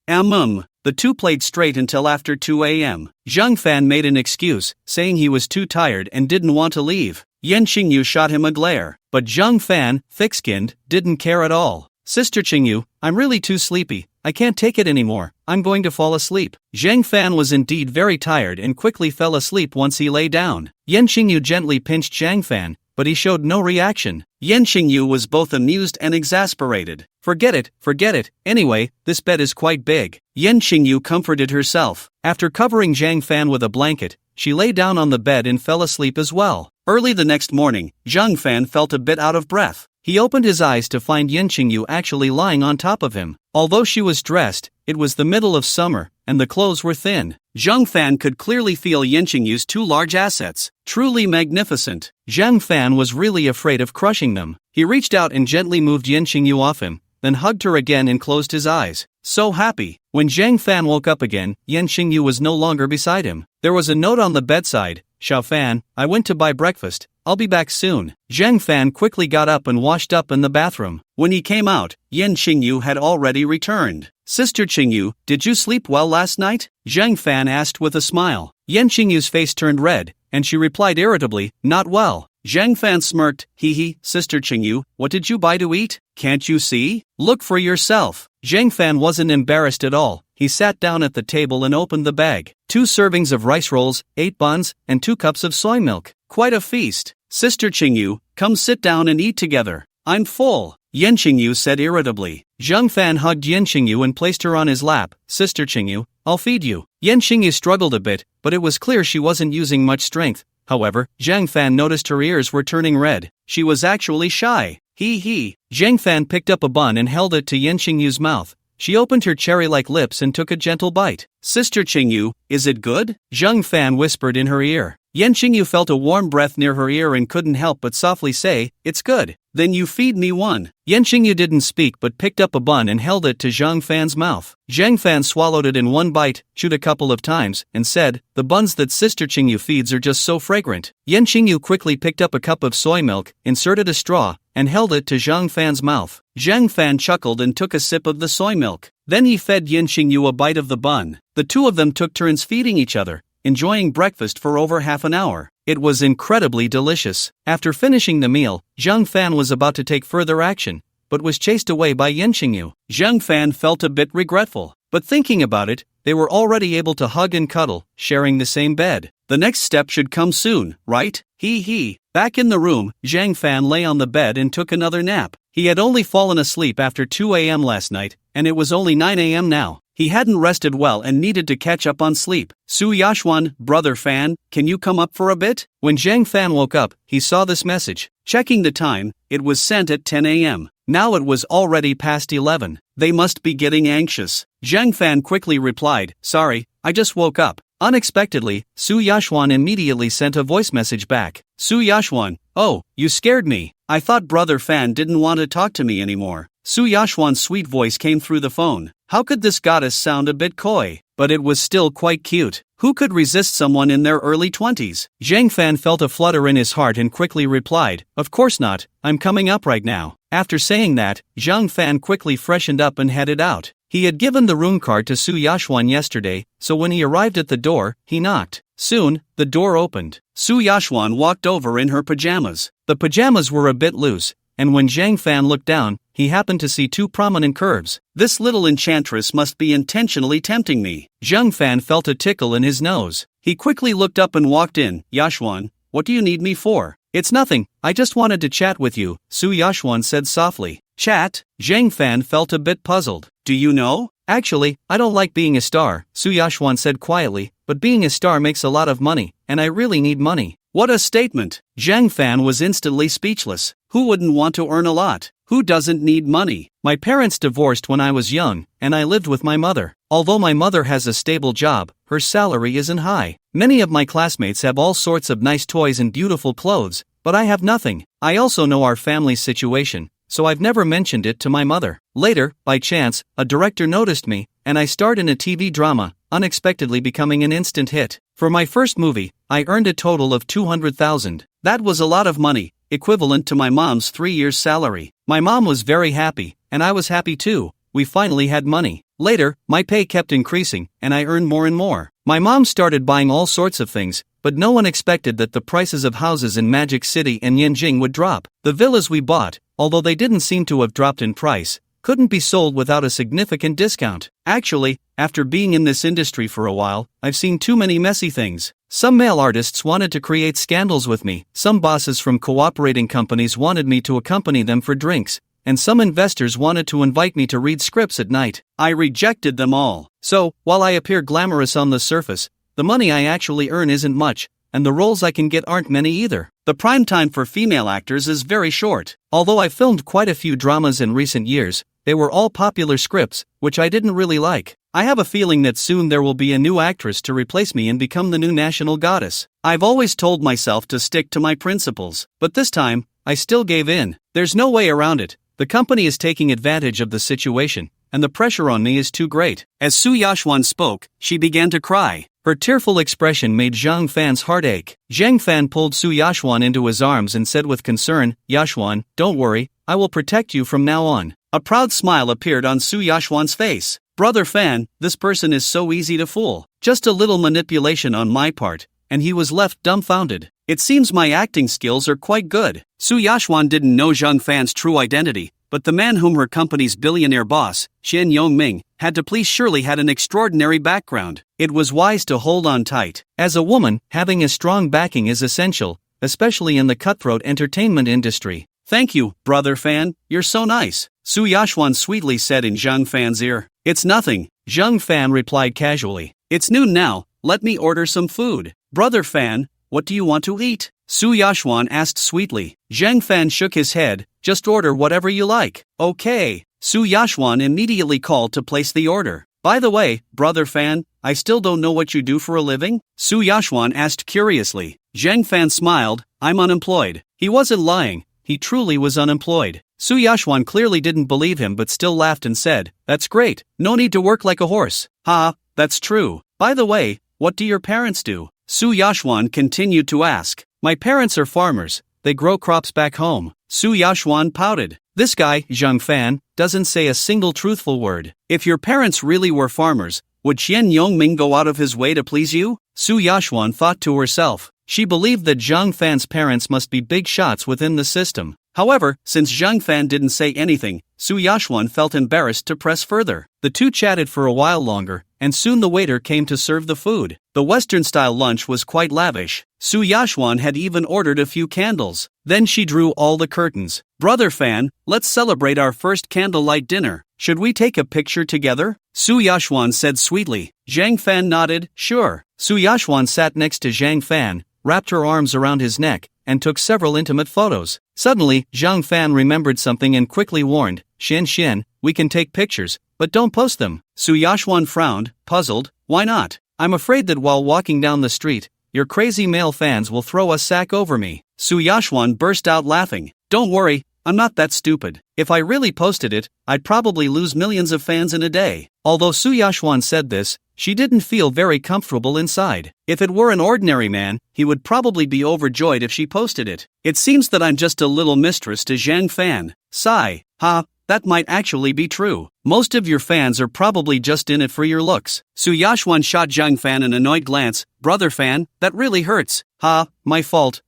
Speaker 1: The two played straight until after 2 a.m. Zhang Fan made an excuse, saying he was too tired and didn't want to leave. Yan Qingyu shot him a glare, but Zhang Fan, thick-skinned, didn't care at all. Sister Qingyu, I'm really too sleepy, I can't take it anymore, I'm going to fall asleep. Zhang Fan was indeed very tired and quickly fell asleep once he lay down. Yan Qingyu gently pinched Zhang Fan, but he showed no reaction. Yan Qingyu was both amused and exasperated. Forget it, anyway, this bed is quite big. Yan Qingyu comforted herself. After covering Zhang Fan with a blanket, she lay down on the bed and fell asleep as well. Early the next morning, Zhang Fan felt a bit out of breath. He opened his eyes to find Yan Qingyu actually lying on top of him. Although she was dressed, it was the middle of summer, and the clothes were thin. Zhang Fan could clearly feel Yan Qingyu's two large assets. Truly magnificent. Zhang Fan was really afraid of crushing them. He reached out and gently moved Yan Qingyu off him, then hugged her again and closed his eyes. So happy. When Zhang Fan woke up again, Yan Qingyu was no longer beside him. There was a note on the bedside. Xiao Fan, I went to buy breakfast. I'll be back soon. Zhang Fan quickly got up and washed up in the bathroom. When he came out, Yan Qingyu had already returned. Sister Qingyu, did you sleep well last night? Zhang Fan asked with a smile. Yan Qingyu's face turned red, and she replied irritably, not well. Zhang Fan smirked, hee, Sister Qingyu, what did you buy to eat? Can't you see? Look for yourself. Zhang Fan wasn't embarrassed at all. He sat down at the table and opened the bag. 2 servings of rice rolls, 8 buns, and 2 cups of soy milk. Quite a feast. Sister Qingyu, come sit down and eat together. I'm full. Yan Qingyu said irritably. Zhang Fan hugged Yan Qingyu and placed her on his lap. Sister Qingyu, I'll feed you. Yan Qingyu struggled a bit, but it was clear she wasn't using much strength. However, Zhang Fan noticed her ears were turning red. She was actually shy. Hee. Zhang Fan picked up a bun and held it to Yan Qingyu's mouth. She opened her cherry-like lips and took a gentle bite. Sister Qingyu, is it good? Zhang Fan whispered in her ear. Yan Qingyu felt a warm breath near her ear and couldn't help but softly say, it's good. Then you feed me one. Yan Qingyu didn't speak but picked up a bun and held it to Zhang Fan's mouth. Zhang Fan swallowed it in one bite, chewed a couple of times, and said, the buns that Sister Qingyu feeds are just so fragrant. Yan Qingyu quickly picked up a cup of soy milk, inserted a straw, and held it to Zhang Fan's mouth. Zhang Fan chuckled and took a sip of the soy milk. Then he fed Yan Qingyu a bite of the bun. The two of them took turns feeding each other, enjoying breakfast for over half an hour. It was incredibly delicious. After finishing the meal, Zhang Fan was about to take further action, but was chased away by Yan Qingyu. Zhang Fan felt a bit regretful, but thinking about it, they were already able to hug and cuddle, sharing the same bed. The next step should come soon, right? Hee. Back in the room, Zhang Fan lay on the bed and took another nap. He had only fallen asleep after 2 a.m. last night, and it was only 9 a.m. now. He hadn't rested well and needed to catch up on sleep. Su Yashuan, brother Fan, can you come up for a bit? When Zhang Fan woke up, he saw this message. Checking the time, it was sent at 10 a.m. Now it was already past 11. They must be getting anxious. Zhang Fan quickly replied, sorry, I just woke up. Unexpectedly, Su Yashuan immediately sent a voice message back. Su Yashuan, oh, you scared me. I thought brother Fan didn't want to talk to me anymore. Su Yashuan's sweet voice came through the phone. How could this goddess sound a bit coy? But it was still quite cute. Who could resist someone in their early 20s? Zhang Fan felt a flutter in his heart and quickly replied, of course not, I'm coming up right now. After saying that, Zhang Fan quickly freshened up and headed out. He had given the room card to Su Yashuan yesterday, so when he arrived at the door, he knocked. Soon, the door opened. Su Yashuan walked over in her pajamas. The pajamas were a bit loose, and when Zhang Fan looked down, he happened to see 2 prominent curves. This little enchantress must be intentionally tempting me. Zhang Fan felt a tickle in his nose. He quickly looked up and walked in. Yashuan, what do you need me for? It's nothing, I just wanted to chat with you, Su Yashuan said softly. Chat? Zhang Fan felt a bit puzzled. Do you know? Actually, I don't like being a star, Su Yashuan said quietly, but being a star makes a lot of money, and I really need money. What a statement! Zhang Fan was instantly speechless. Who wouldn't want to earn a lot? Who doesn't need money? My parents divorced when I was young, and I lived with my mother. Although my mother has a stable job, her salary isn't high. Many of my classmates have all sorts of nice toys and beautiful clothes, but I have nothing. I also know our family's situation, so I've never mentioned it to my mother. Later, by chance, a director noticed me, and I starred in a TV drama, unexpectedly becoming an instant hit. For my first movie, I earned a total of 200,000. That was a lot of money, equivalent to my mom's 3 years' salary. My mom was very happy, and I was happy too. We finally had money. Later, my pay kept increasing, and I earned more and more. My mom started buying all sorts of things, but no one expected that the prices of houses in Magic City and Yin Jing would drop. The villas we bought, although they didn't seem to have dropped in price, couldn't be sold without a significant discount. Actually, after being in this industry for a while, I've seen too many messy things. Some male artists wanted to create scandals with me, some bosses from cooperating companies wanted me to accompany them for drinks, and some investors wanted to invite me to read scripts at night. I rejected them all. So, while I appear glamorous on the surface, the money I actually earn isn't much, and the roles I can get aren't many either. The prime time for female actors is very short. Although I filmed quite a few dramas in recent years, they were all popular scripts, which I didn't really like. I have a feeling that soon there will be a new actress to replace me and become the new national goddess. I've always told myself to stick to my principles, but this time, I still gave in. There's no way around it. The company is taking advantage of the situation, and the pressure on me is too great. As Su Yashwan spoke, she began to cry. Her tearful expression made Zhang Fan's heart ache. Zhang Fan pulled Su Yashwan into his arms and said with concern, "Yashwan, don't worry, I will protect you from now on." A proud smile appeared on Su Yashwan's face. "Brother Fan, this person is so easy to fool. Just a little manipulation on my part," and he was left dumbfounded. "It seems my acting skills are quite good." Su Yashwan didn't know Zhang Fan's true identity, but the man whom her company's billionaire boss, Shen Yongming, had to please surely had an extraordinary background. It was wise to hold on tight. As a woman, having a strong backing is essential, especially in the cutthroat entertainment industry. "Thank you, Brother Fan, you're so nice," Su Yashwan sweetly said in Zhang Fan's ear. "It's nothing," Zhang Fan replied casually. "It's noon now, let me order some food." "Brother Fan, what do you want to eat?" Su Yashwan asked sweetly. Zhang Fan shook his head. "Just order whatever you like." "Okay." Su Yashwan immediately called to place the order. "By the way, Brother Fan, I still don't know what you do for a living?" Su Yashwan asked curiously. Zhang Fan smiled. "I'm unemployed." He wasn't lying. He truly was unemployed. Su Yashwan clearly didn't believe him but still laughed and said, "That's great. No need to work like a horse." "Ha, that's true. By the way, what do your parents do?" Su Yashwan continued to ask. "My parents are farmers. They grow crops back home." Su Yashwan pouted. This guy, Zhang Fan, doesn't say a single truthful word. If your parents really were farmers, would Shen Yongming go out of his way to please you? Su Yashwan thought to herself. She believed that Zhang Fan's parents must be big shots within the system. However, since Zhang Fan didn't say anything, Su Yashwan felt embarrassed to press further. The two chatted for a while longer, and soon the waiter came to serve the food. The Western-style lunch was quite lavish. Su Yashwan had even ordered a few candles. Then she drew all the curtains. "Brother Fan, let's celebrate our first candlelight dinner. Should we take a picture together?" Su Yashwan said sweetly. Zhang Fan nodded, "Sure." Su Yashwan sat next to Zhang Fan, wrapped her arms around his neck, and took several intimate photos. Suddenly, Zhang Fan remembered something and quickly warned, Shen, we can take pictures, but don't post them." Su Yashwan frowned, puzzled. "Why not?" "I'm afraid that while walking down the street, your crazy male fans will throw a sack over me." Su Yashwan burst out laughing. "Don't worry, I'm not that stupid. If I really posted it, I'd probably lose millions of fans in a day." Although Su Yashwan said this, she didn't feel very comfortable inside. If it were an ordinary man, he would probably be overjoyed if she posted it. "It seems that I'm just a little mistress to Zhang Fan." Sigh. "Ha, that might actually be true. Most of your fans are probably just in it for your looks." Su Yashwan shot Zhang Fan an annoyed glance. "Brother Fan, that really hurts." "Ha, my fault.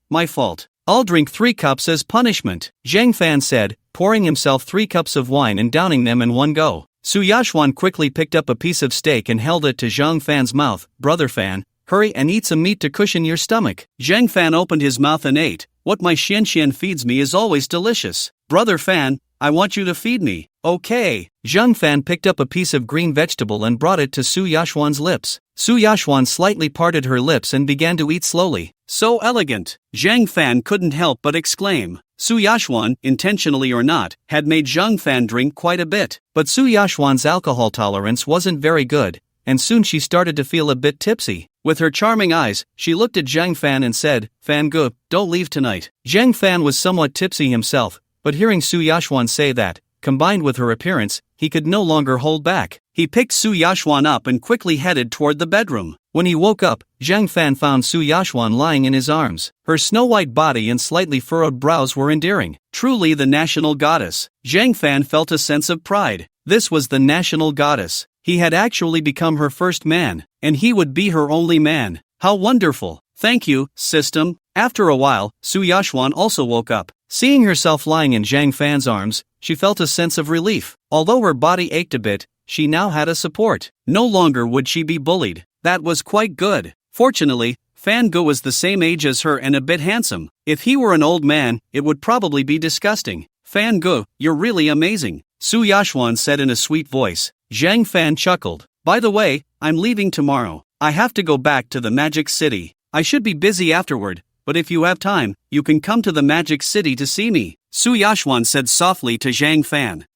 Speaker 1: I'll drink 3 cups as punishment," Zhang Fan said, pouring himself 3 cups of wine and downing them in one go. Su Yashwan quickly picked up a piece of steak and held it to Zhang Fan's mouth. "Brother Fan, hurry and eat some meat to cushion your stomach." Zhang Fan opened his mouth and ate. "What my Xian feeds me is always delicious." "Brother Fan, I want you to feed me." "Okay." Zhang Fan picked up a piece of green vegetable and brought it to Su Yashwan's lips. Su Yashwan slightly parted her lips and began to eat slowly. "So elegant." Zhang Fan couldn't help but exclaim. Su Yashwan, intentionally or not, had made Zhang Fan drink quite a bit. But Su Yashwan's alcohol tolerance wasn't very good, and soon she started to feel a bit tipsy. With her charming eyes, she looked at Zhang Fan and said, "Fan Gu, don't leave tonight." Zhang Fan was somewhat tipsy himself, but hearing Su Yashwan say that, combined with her appearance, he could no longer hold back. He picked Su Yashwan up and quickly headed toward the bedroom. When he woke up, Zhang Fan found Su Yashwan lying in his arms. Her snow-white body and slightly furrowed brows were endearing. Truly the national goddess. Zhang Fan felt a sense of pride. This was the national goddess. He had actually become her first man, and he would be her only man. How wonderful. "Thank you, system." After a while, Su Yashwan also woke up. Seeing herself lying in Zhang Fan's arms, she felt a sense of relief. Although her body ached a bit, she now had a support. No longer would she be bullied. That was quite good. Fortunately, Fan Gu was the same age as her and a bit handsome. If he were an old man, it would probably be disgusting. Fan Gu, you're really amazing, Su Yashwan said in a sweet voice. Zhang Fan chuckled. By the way, I'm leaving tomorrow. I have to go back to the Magic City. I should be busy afterward, but if you have time, you can come to the Magic City to see me, Su Yashwan said softly to Zhang Fan.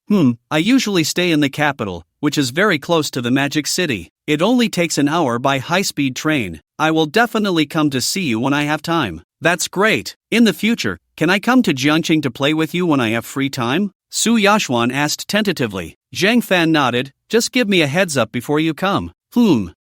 Speaker 1: I usually stay in the capital, which is very close to the Magic City. It only takes an hour by high-speed train. I will definitely come to see you when I have time. That's great. In the future, can I come to Jiangqing to play with you when I have free time? Su Yashwan asked tentatively. Zhang Fan nodded. Just give me a heads up before you come.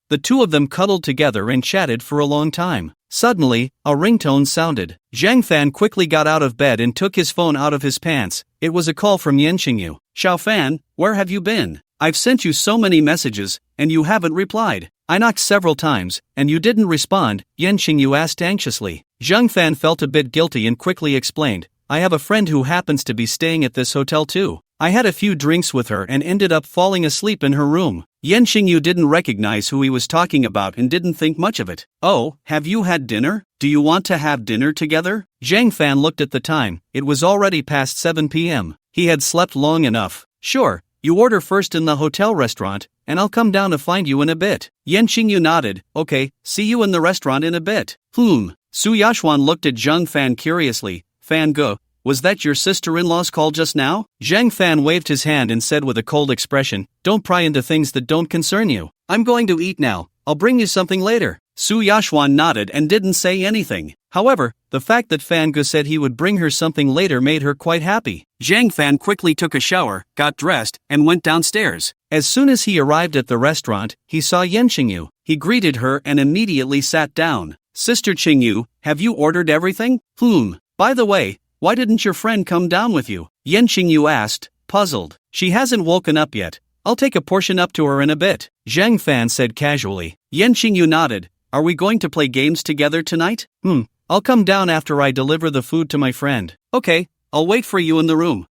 Speaker 1: The two of them cuddled together and chatted for a long time. Suddenly, a ringtone sounded. Zhang Fan quickly got out of bed and took his phone out of his pants. It was a call from Yin Jing. Xiao Fan, where have you been? I've sent you so many messages, and you haven't replied. I knocked several times, and you didn't respond, Yin Jing asked anxiously. Zhang Fan felt a bit guilty and quickly explained, I have a friend who happens to be staying at this hotel too. I had a few drinks with her and ended up falling asleep in her room. Yin Jing didn't recognize who he was talking about and didn't think much of it. Oh, have you had dinner? Do you want to have dinner together? Zhang Fan looked at the time. It was already past 7 p.m. He had slept long enough. Sure, you order first in the hotel restaurant, and I'll come down to find you in a bit. Yin Jing nodded. Okay, see you in the restaurant in a bit. Su Yashwan looked at Zhang Fan curiously. Fan Gu, was that your sister-in-law's call just now? Zhang Fan waved his hand and said with a cold expression, don't pry into things that don't concern you. I'm going to eat now. I'll bring you something later. Su Yashwan nodded and didn't say anything. However, the fact that Fan Gu said he would bring her something later made her quite happy. Zhang Fan quickly took a shower, got dressed, and went downstairs. As soon as he arrived at the restaurant, he saw Yin Jing. He greeted her and immediately sat down. Sister Qingyu, have you ordered everything? By the way, why didn't your friend come down with you? Yin Jing asked, puzzled. She hasn't woken up yet. I'll take a portion up to her in a bit, Zhang Fan said casually. Yin Jing nodded. Are we going to play games together tonight? I'll come down after I deliver the food to my friend. Okay, I'll wait for you in the room.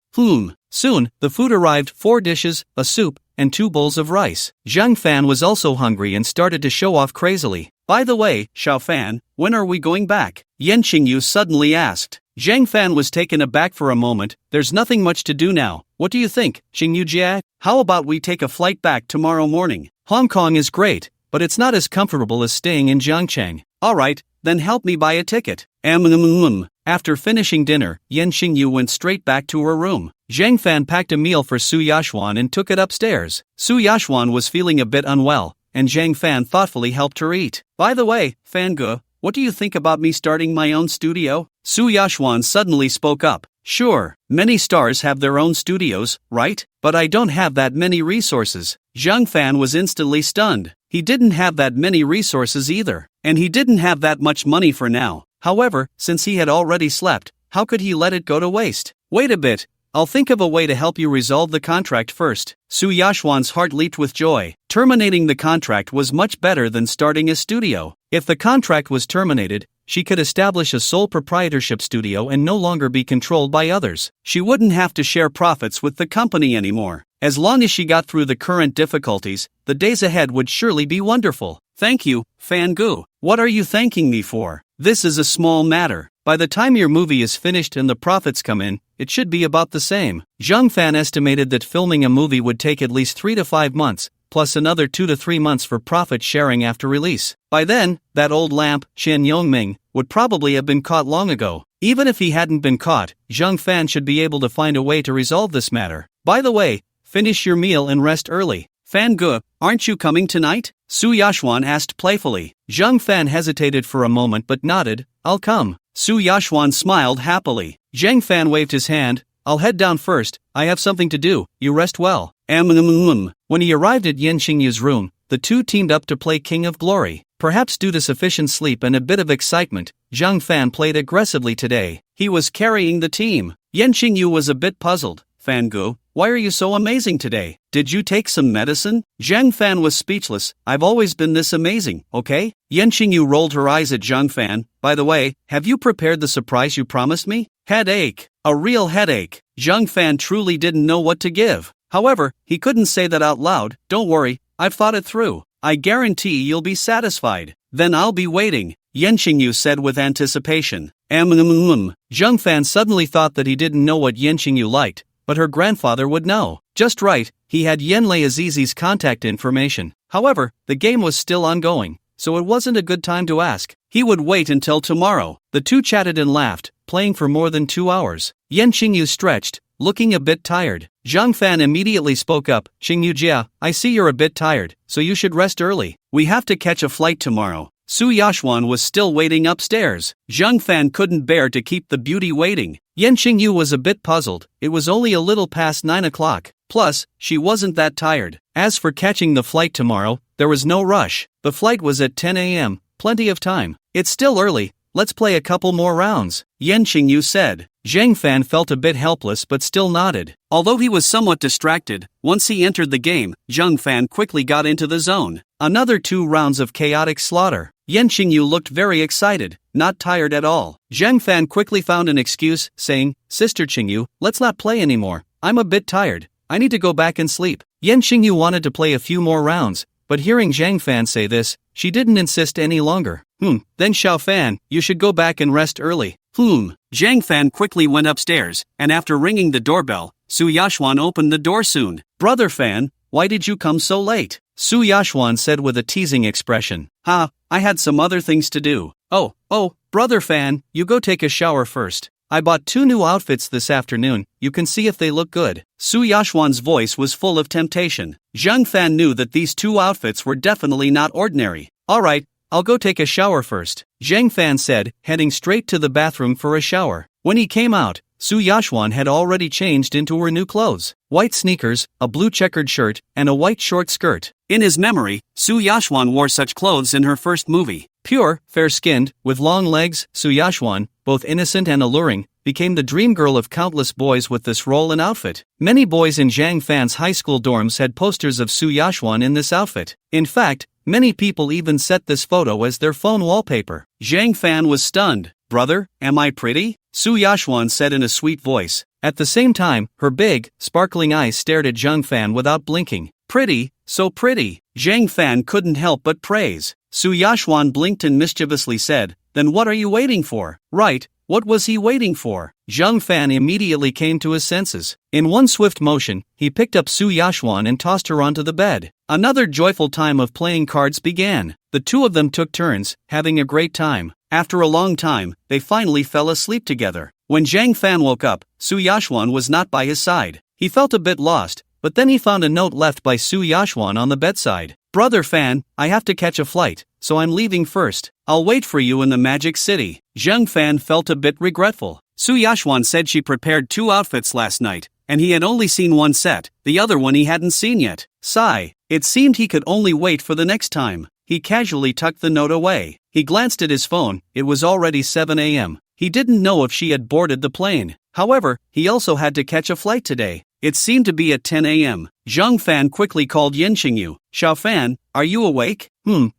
Speaker 1: Soon, the food arrived, 4 dishes, a soup, and 2 bowls of rice. Zhang Fan was also hungry and started to show off crazily. By the way, Xiao Fan, when are we going back? Yin Jing suddenly asked. Zhang Fan was taken aback for a moment. There's nothing much to do now. What do you think, Xingyu Jia? How about we take a flight back tomorrow morning? Hong Kong is great, but it's not as comfortable as staying in Jiangcheng. Alright, then help me buy a ticket. After finishing dinner, Yin Jing went straight back to her room. Zhang Fan packed a meal for Su Yashwan and took it upstairs. Su Yashwan was feeling a bit unwell, and Zhang Fan thoughtfully helped her eat. By the way, Fan Gu, what do you think about me starting my own studio? Su Yashwan suddenly spoke up. Sure, many stars have their own studios, right? But I don't have that many resources. Zhang Fan was instantly stunned. He didn't have that many resources either, and he didn't have that much money for now. However, since he had already slept, how could he let it go to waste? Wait a bit, I'll think of a way to help you resolve the contract first. Su Yashwan's heart leaped with joy. Terminating the contract was much better than starting a studio. If the contract was terminated, she could establish a sole proprietorship studio and no longer be controlled by others. She wouldn't have to share profits with the company anymore. As long as she got through the current difficulties, the days ahead would surely be wonderful. Thank you, Fan Gu. What are you thanking me for? This is a small matter. By the time your movie is finished and the profits come in, it should be about the same. Zhang Fan estimated that filming a movie would take at least 3 to 5 months, plus another 2 to 3 months for profit sharing after release. By then, that old lamp, Chen Yongming, would probably have been caught long ago. Even if he hadn't been caught, Zhang Fan should be able to find a way to resolve this matter. By the way, finish your meal and rest early. Fan Gu, aren't you coming tonight? Su Yashwan asked playfully. Zhang Fan hesitated for a moment but nodded. I'll come. Su Yashwan smiled happily. Zhang Fan waved his hand. I'll head down first. I have something to do. You rest well. When he arrived at Yin Jing's room, the two teamed up to play King of Glory. Perhaps due to sufficient sleep and a bit of excitement, Zhang Fan played aggressively today. He was carrying the team. Yin Jing was a bit puzzled. Fan Gu, why are you so amazing today? Did you take some medicine? Zhang Fan was speechless. I've always been this amazing, okay? Yin Jing rolled her eyes at Zhang Fan. By the way, have you prepared the surprise you promised me? Headache. A real headache. Zhang Fan truly didn't know what to give. However, he couldn't say that out loud. Don't worry, I've thought it through. I guarantee you'll be satisfied. Then I'll be waiting, Yan Qingyu said with anticipation. Zhang Fan suddenly thought that he didn't know what Yan Qingyu liked, but her grandfather would know. Just right, he had Yanlei Azizi's contact information. However, the game was still ongoing, so it wasn't a good time to ask. He would wait until tomorrow. The two chatted and laughed, playing for more than 2 hours. Yan Qingyu stretched, looking a bit tired. Zhang Fan immediately spoke up. Qingyu Jia, I see you're a bit tired, so you should rest early. We have to catch a flight tomorrow. Su Yashuan was still waiting upstairs. Zhang Fan couldn't bear to keep the beauty waiting. Yan Qingyu was a bit puzzled. It was only a little past 9 o'clock. Plus, she wasn't that tired. As for catching the flight tomorrow, there was no rush. The flight was at 10 a.m., plenty of time. It's still early, let's play a couple more rounds, Yan Qingyu said. Zhang Fan felt a bit helpless but still nodded. Although he was somewhat distracted, once he entered the game, Zhang Fan quickly got into the zone. Another 2 rounds of chaotic slaughter. Yan Qingyu looked very excited, not tired at all. Zhang Fan quickly found an excuse, saying, Sister Qingyu, let's not play anymore. I'm a bit tired. I need to go back and sleep. Yan Qingyu wanted to play a few more rounds, but hearing Zhang Fan say this, she didn't insist any longer. Then Xiao Fan, you should go back and rest early. Zhang Fan quickly went upstairs, and after ringing the doorbell, Su Yashuan opened the door soon. Brother Fan, why did you come so late? Su Yashuan said with a teasing expression. I had some other things to do. Oh, Brother Fan, you go take a shower first. I bought 2 new outfits this afternoon, you can see if they look good. Su Yashuan's voice was full of temptation. Zhang Fan knew that these 2 outfits were definitely not ordinary. Alright, I'll go take a shower first, Zhang Fan said, heading straight to the bathroom for a shower. When he came out, Su Yashuan had already changed into her new clothes. White sneakers, a blue checkered shirt, and a white short skirt. In his memory, Su Yashuan wore such clothes in her first movie. Pure, fair-skinned, with long legs, Su Yashuan, both innocent and alluring, became the dream girl of countless boys with this role and outfit. Many boys in Zhang Fan's high school dorms had posters of Su Yashuan in this outfit. In fact, many people even set this photo as their phone wallpaper. Zhang Fan was stunned. Brother, am I pretty? Su Yashuan said in a sweet voice. At the same time, her big, sparkling eyes stared at Zhang Fan without blinking. Pretty, so pretty. Zhang Fan couldn't help but praise. Su Yashuan blinked and mischievously said, Then what are you waiting for? Right, what was he waiting for? Zhang Fan immediately came to his senses. In one swift motion, he picked up Su Yashuan and tossed her onto the bed. Another joyful time of playing cards began. The 2 of them took turns, having a great time. After a long time, they finally fell asleep together. When Zhang Fan woke up, Su Yashuan was not by his side. He felt a bit lost, but then he found a note left by Su Yashuan on the bedside. Brother Fan, I have to catch a flight, so I'm leaving first. I'll wait for you in the Magic City. Zhang Fan felt a bit regretful. Su Yashuan said she prepared 2 outfits last night, and he had only seen one set, the other one he hadn't seen yet. Sigh, it seemed he could only wait for the next time. He casually tucked the note away. He glanced at his phone, it was already 7 a.m. He didn't know if she had boarded the plane. However, he also had to catch a flight today. It seemed to be at 10 a.m. Zhang Fan quickly called Yan Qingyu. Xiao Fan, are you awake?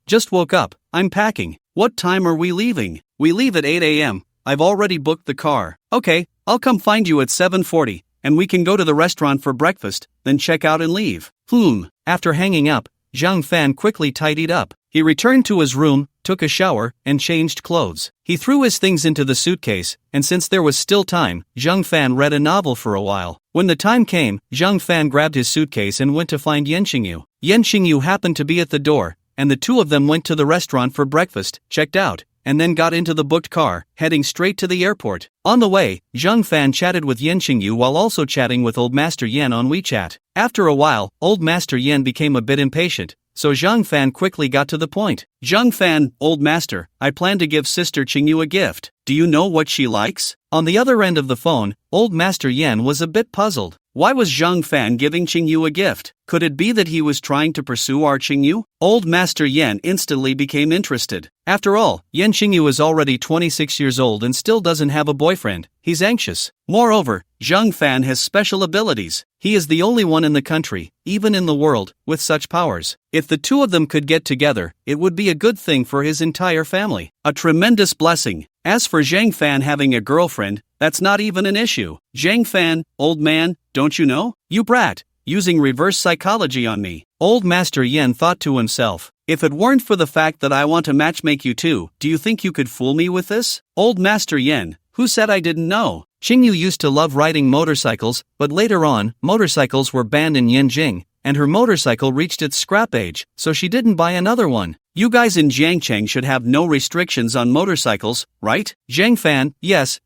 Speaker 1: Just woke up, I'm packing. What time are we leaving? We leave at 8 a.m. I've already booked the car. Okay, I'll come find you at 7:40, and we can go to the restaurant for breakfast, then check out and leave. After hanging up, Zhang Fan quickly tidied up. He returned to his room, took a shower, and changed clothes. He threw his things into the suitcase, and since there was still time, Zhang Fan read a novel for a while. When the time came, Zhang Fan grabbed his suitcase and went to find Yan Qingyu. Yan Qingyu happened to be at the door, and the 2 of them went to the restaurant for breakfast, checked out, and then got into the booked car, heading straight to the airport. On the way, Zhang Fan chatted with Yan Qingyu while also chatting with Old Master Yan on WeChat. After a while, Old Master Yan became a bit impatient, so Zhang Fan quickly got to the point. Zhang Fan, Old Master, I plan to give Sister Qingyu a gift. Do you know what she likes? On the other end of the phone, Old Master Yan was a bit puzzled. Why was Zhang Fan giving Qingyu a gift? Could it be that he was trying to pursue our Qingyu? Old Master Yan instantly became interested. After all, Yan Qingyu is already 26 years old and still doesn't have a boyfriend. He's anxious. Moreover, Zhang Fan has special abilities. He is the only one in the country, even in the world, with such powers. If the 2 of them could get together, it would be a good thing for his entire family. A tremendous blessing. As for Zhang Fan having a girlfriend, That's not even an issue. Zhang Fan, old man, don't you know? You brat, using reverse psychology on me. Old Master Yen thought to himself, if it weren't for the fact that I want to matchmake you two, do you think you could fool me with this? Old Master Yen, who said I didn't know? Qingyu used to love riding motorcycles, but later on, motorcycles were banned in Yin Jing, and her motorcycle reached its scrap age, so she didn't buy another one. You guys in Jiangcheng should have no restrictions on motorcycles, right? Zhang Fan, yes,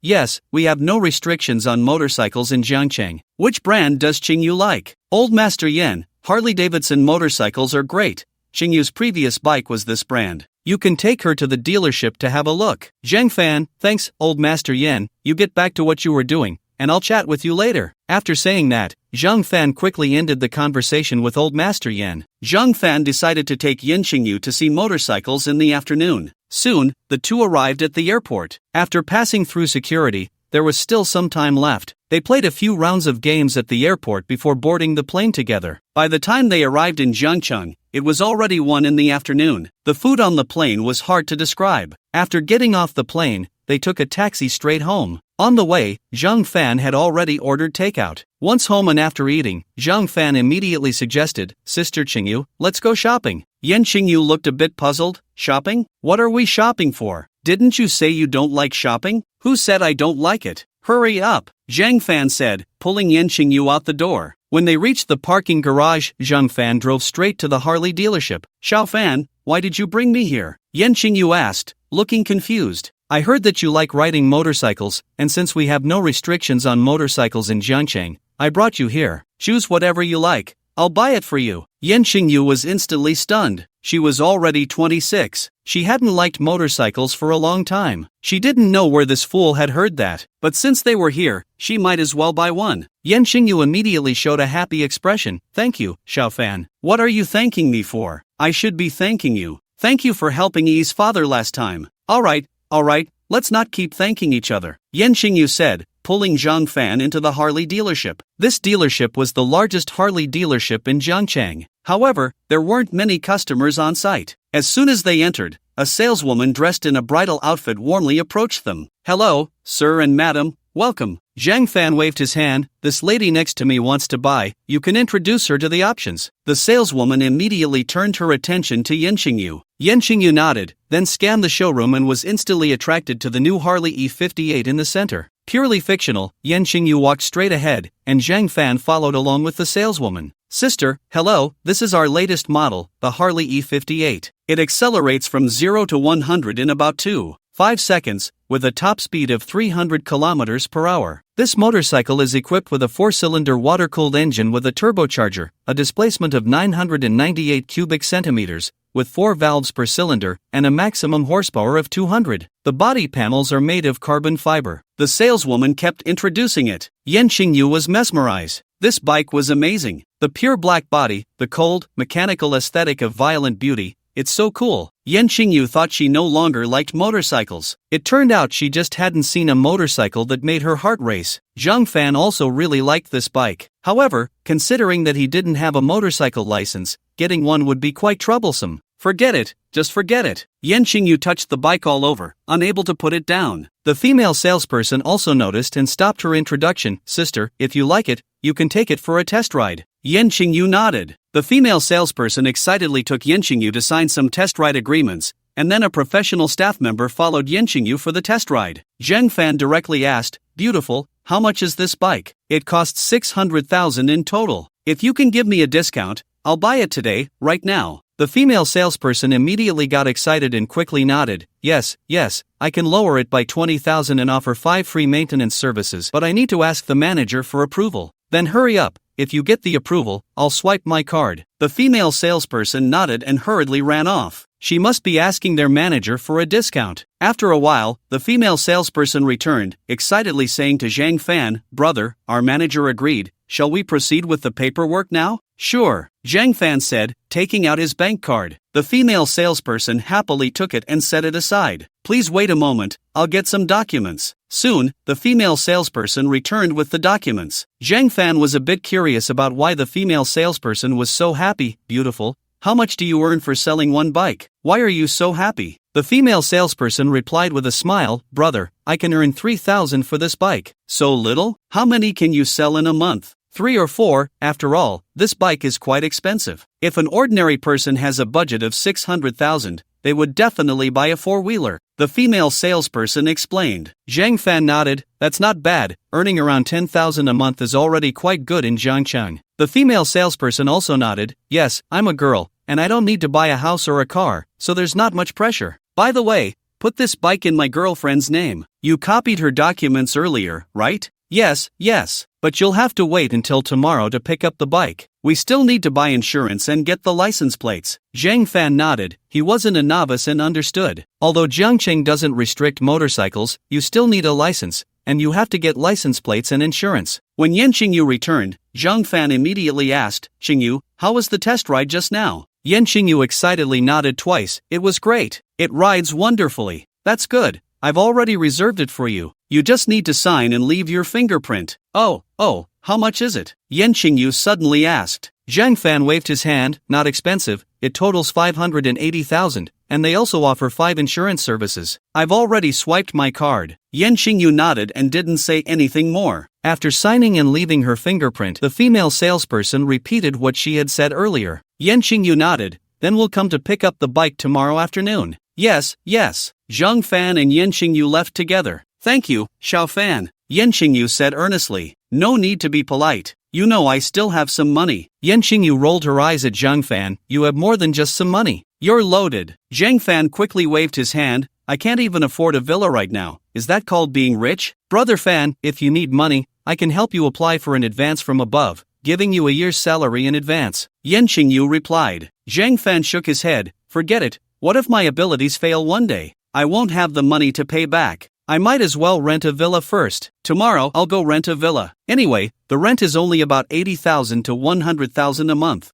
Speaker 1: we have no restrictions on motorcycles in Jiangcheng. Which brand does Qingyu like? Old Master Yen, Harley-Davidson motorcycles are great. Qingyu's previous bike was this brand. You can take her to the dealership to have a look. Zhang Fan, thanks, Old Master Yen, you get back to what you were doing, and I'll chat with you later. After saying that, Zhang Fan quickly ended the conversation with Old Master Yen. Zhang Fan decided to take Yin Qingyu to see motorcycles in the afternoon. Soon, the two arrived at the airport. After passing through security, there was still some time left. They played a few rounds of games at the airport before boarding the plane together. By the time they arrived in Jiangcheng, it was already 1 in the afternoon. The food on the plane was hard to describe. After getting off the plane, they took a taxi straight home. On the way, Zhang Fan had already ordered takeout. Once home and after eating, Zhang Fan immediately suggested, Sister Qingyu, let's go shopping. Yen Qingyu looked a bit puzzled. Shopping? What are we shopping for? Didn't you say you don't like shopping? Who said I don't like it? Hurry up, Zhang Fan said, pulling Yen Qingyu out the door. When they reached the parking garage, Zhang Fan drove straight to the Harley dealership. Xiao Fan, why did you bring me here? Yen Qingyu asked, looking confused. I heard that you like riding motorcycles, and since we have no restrictions on motorcycles in Jiangcheng, I brought you here. Choose whatever you like. I'll buy it for you. Yen Qingyu was instantly stunned. She was already 26. She hadn't liked motorcycles for a long time. She didn't know where this fool had heard that, but since they were here, she might as well buy one. Yen Qingyu immediately showed a happy expression. Thank you, Xiao Fan. What are you thanking me for? I should be thanking you. Thank you for helping Yi's father last time. Alright, let's not keep thanking each other, Yen Qingyu said, pulling Zhang Fan into the Harley dealership. This dealership was the largest Harley dealership in Jiangcheng. However, there weren't many customers on site. As soon as they entered, a saleswoman dressed in a bridal outfit warmly approached them. Hello, sir and madam, welcome. Zhang Fan waved his hand. This lady next to me wants to buy. You can introduce her to the options. The saleswoman immediately turned her attention to Yen Qingyu. Yen Qingyu nodded, then scanned the showroom and was instantly attracted to the new Harley E58 in the center. Purely fictional, Yen Qingyu walked straight ahead, and Zhang Fan followed along with the saleswoman. Sister, hello, this is our latest model, the Harley E58. It accelerates from 0 to 100 in about 2.5 seconds, with a top speed of 300 km per hour. This motorcycle is equipped with a 4-cylinder water-cooled engine with a turbocharger, a displacement of 998 cubic centimeters, with 4 valves per cylinder, and a maximum horsepower of 200. The body panels are made of carbon fiber. The saleswoman kept introducing it. Yen Qingyu was mesmerized. This bike was amazing. The pure black body, the cold, mechanical aesthetic of violent beauty, it's so cool. Yen Qingyu thought she no longer liked motorcycles. It turned out she just hadn't seen a motorcycle that made her heart race. Zhang Fan also really liked this bike. However, considering that he didn't have a motorcycle license, getting one would be quite troublesome. Forget it, just forget it. Yen Qingyu touched the bike all over, unable to put it down. The female salesperson also noticed and stopped her introduction. Sister, if you like it, you can take it for a test ride. Yen Qingyu nodded. The female salesperson excitedly took Yen Qingyu to sign some test ride agreements, and then a professional staff member followed Yen Qingyu for the test ride. Zhang Fan directly asked, Beautiful, how much is this bike? It costs 600,000 in total. If you can give me a discount, I'll buy it today, right now. The female salesperson immediately got excited and quickly nodded. Yes, I can lower it by 20,000 and offer 5 free maintenance services, but I need to ask the manager for approval. Then hurry up, if you get the approval, I'll swipe my card. The female salesperson nodded and hurriedly ran off. She must be asking their manager for a discount. After a while, the female salesperson returned, excitedly saying to Zhang Fan, Brother, our manager agreed. Shall we proceed with the paperwork now? Sure, Zhang Fan said, taking out his bank card. The female salesperson happily took it and set it aside. Please wait a moment, I'll get some documents. Soon, the female salesperson returned with the documents. Zhang Fan was a bit curious about why the female salesperson was so happy. Beautiful, how much do you earn for selling one bike? Why are you so happy? The The female salesperson replied with a smile, "Brother, I can earn 3,000 for this bike." "So little? How many can you sell in a month?" 3 or 4, after all, this bike is quite expensive. If an ordinary person has a budget of 600,000, they would definitely buy a four-wheeler, the female salesperson explained. Zhang Fan nodded, "That's not bad, earning around 10,000 a month is already quite good in Zhangcheng." The female salesperson also nodded, "Yes, I'm a girl, and I don't need to buy a house or a car, so there's not much pressure. By the way, put this bike in my girlfriend's name. You copied her documents earlier, right?" Yes, but you'll have to wait until tomorrow to pick up the bike. We still need to buy insurance and get the license plates." Zhang Fan nodded, he wasn't a novice and understood. Although Jiangcheng doesn't restrict motorcycles, you still need a license, and you have to get license plates and insurance. When Yan Qingyu returned, Zhang Fan immediately asked, "Qingyu, how was the test ride just now?" Yan Qingyu excitedly nodded twice, "It was great. It rides wonderfully." "That's good. I've already reserved it for you. You just need to sign and leave your fingerprint." Oh, how much is it?" Yan Qingyu suddenly asked. Zhang Fan waved his hand, "Not expensive, it totals 580,000, and they also offer 5 insurance services. I've already swiped my card." Yan Qingyu nodded and didn't say anything more. After signing and leaving her fingerprint, the female salesperson repeated what she had said earlier. Yan Qingyu nodded, "Then we'll come to pick up the bike tomorrow afternoon." Yes. Zhang Fan and Yan Qingyu left together. "Thank you, Xiao Fan," Yan Qingyu said earnestly. "No need to be polite. You know I still have some money." Yan Qingyu rolled her eyes at Zhang Fan. "You have more than just some money. You're loaded." Zhang Fan quickly waved his hand. "I can't even afford a villa right now. Is that called being rich?" "Brother Fan, if you need money, I can help you apply for an advance from above, giving you a year's salary in advance," Yan Qingyu replied. Zhang Fan shook his head. "Forget it. What if my abilities fail one day? I won't have the money to pay back. I might as well rent a villa first. Tomorrow I'll go rent a villa. Anyway, the rent is only about 80,000 to 100,000 a month.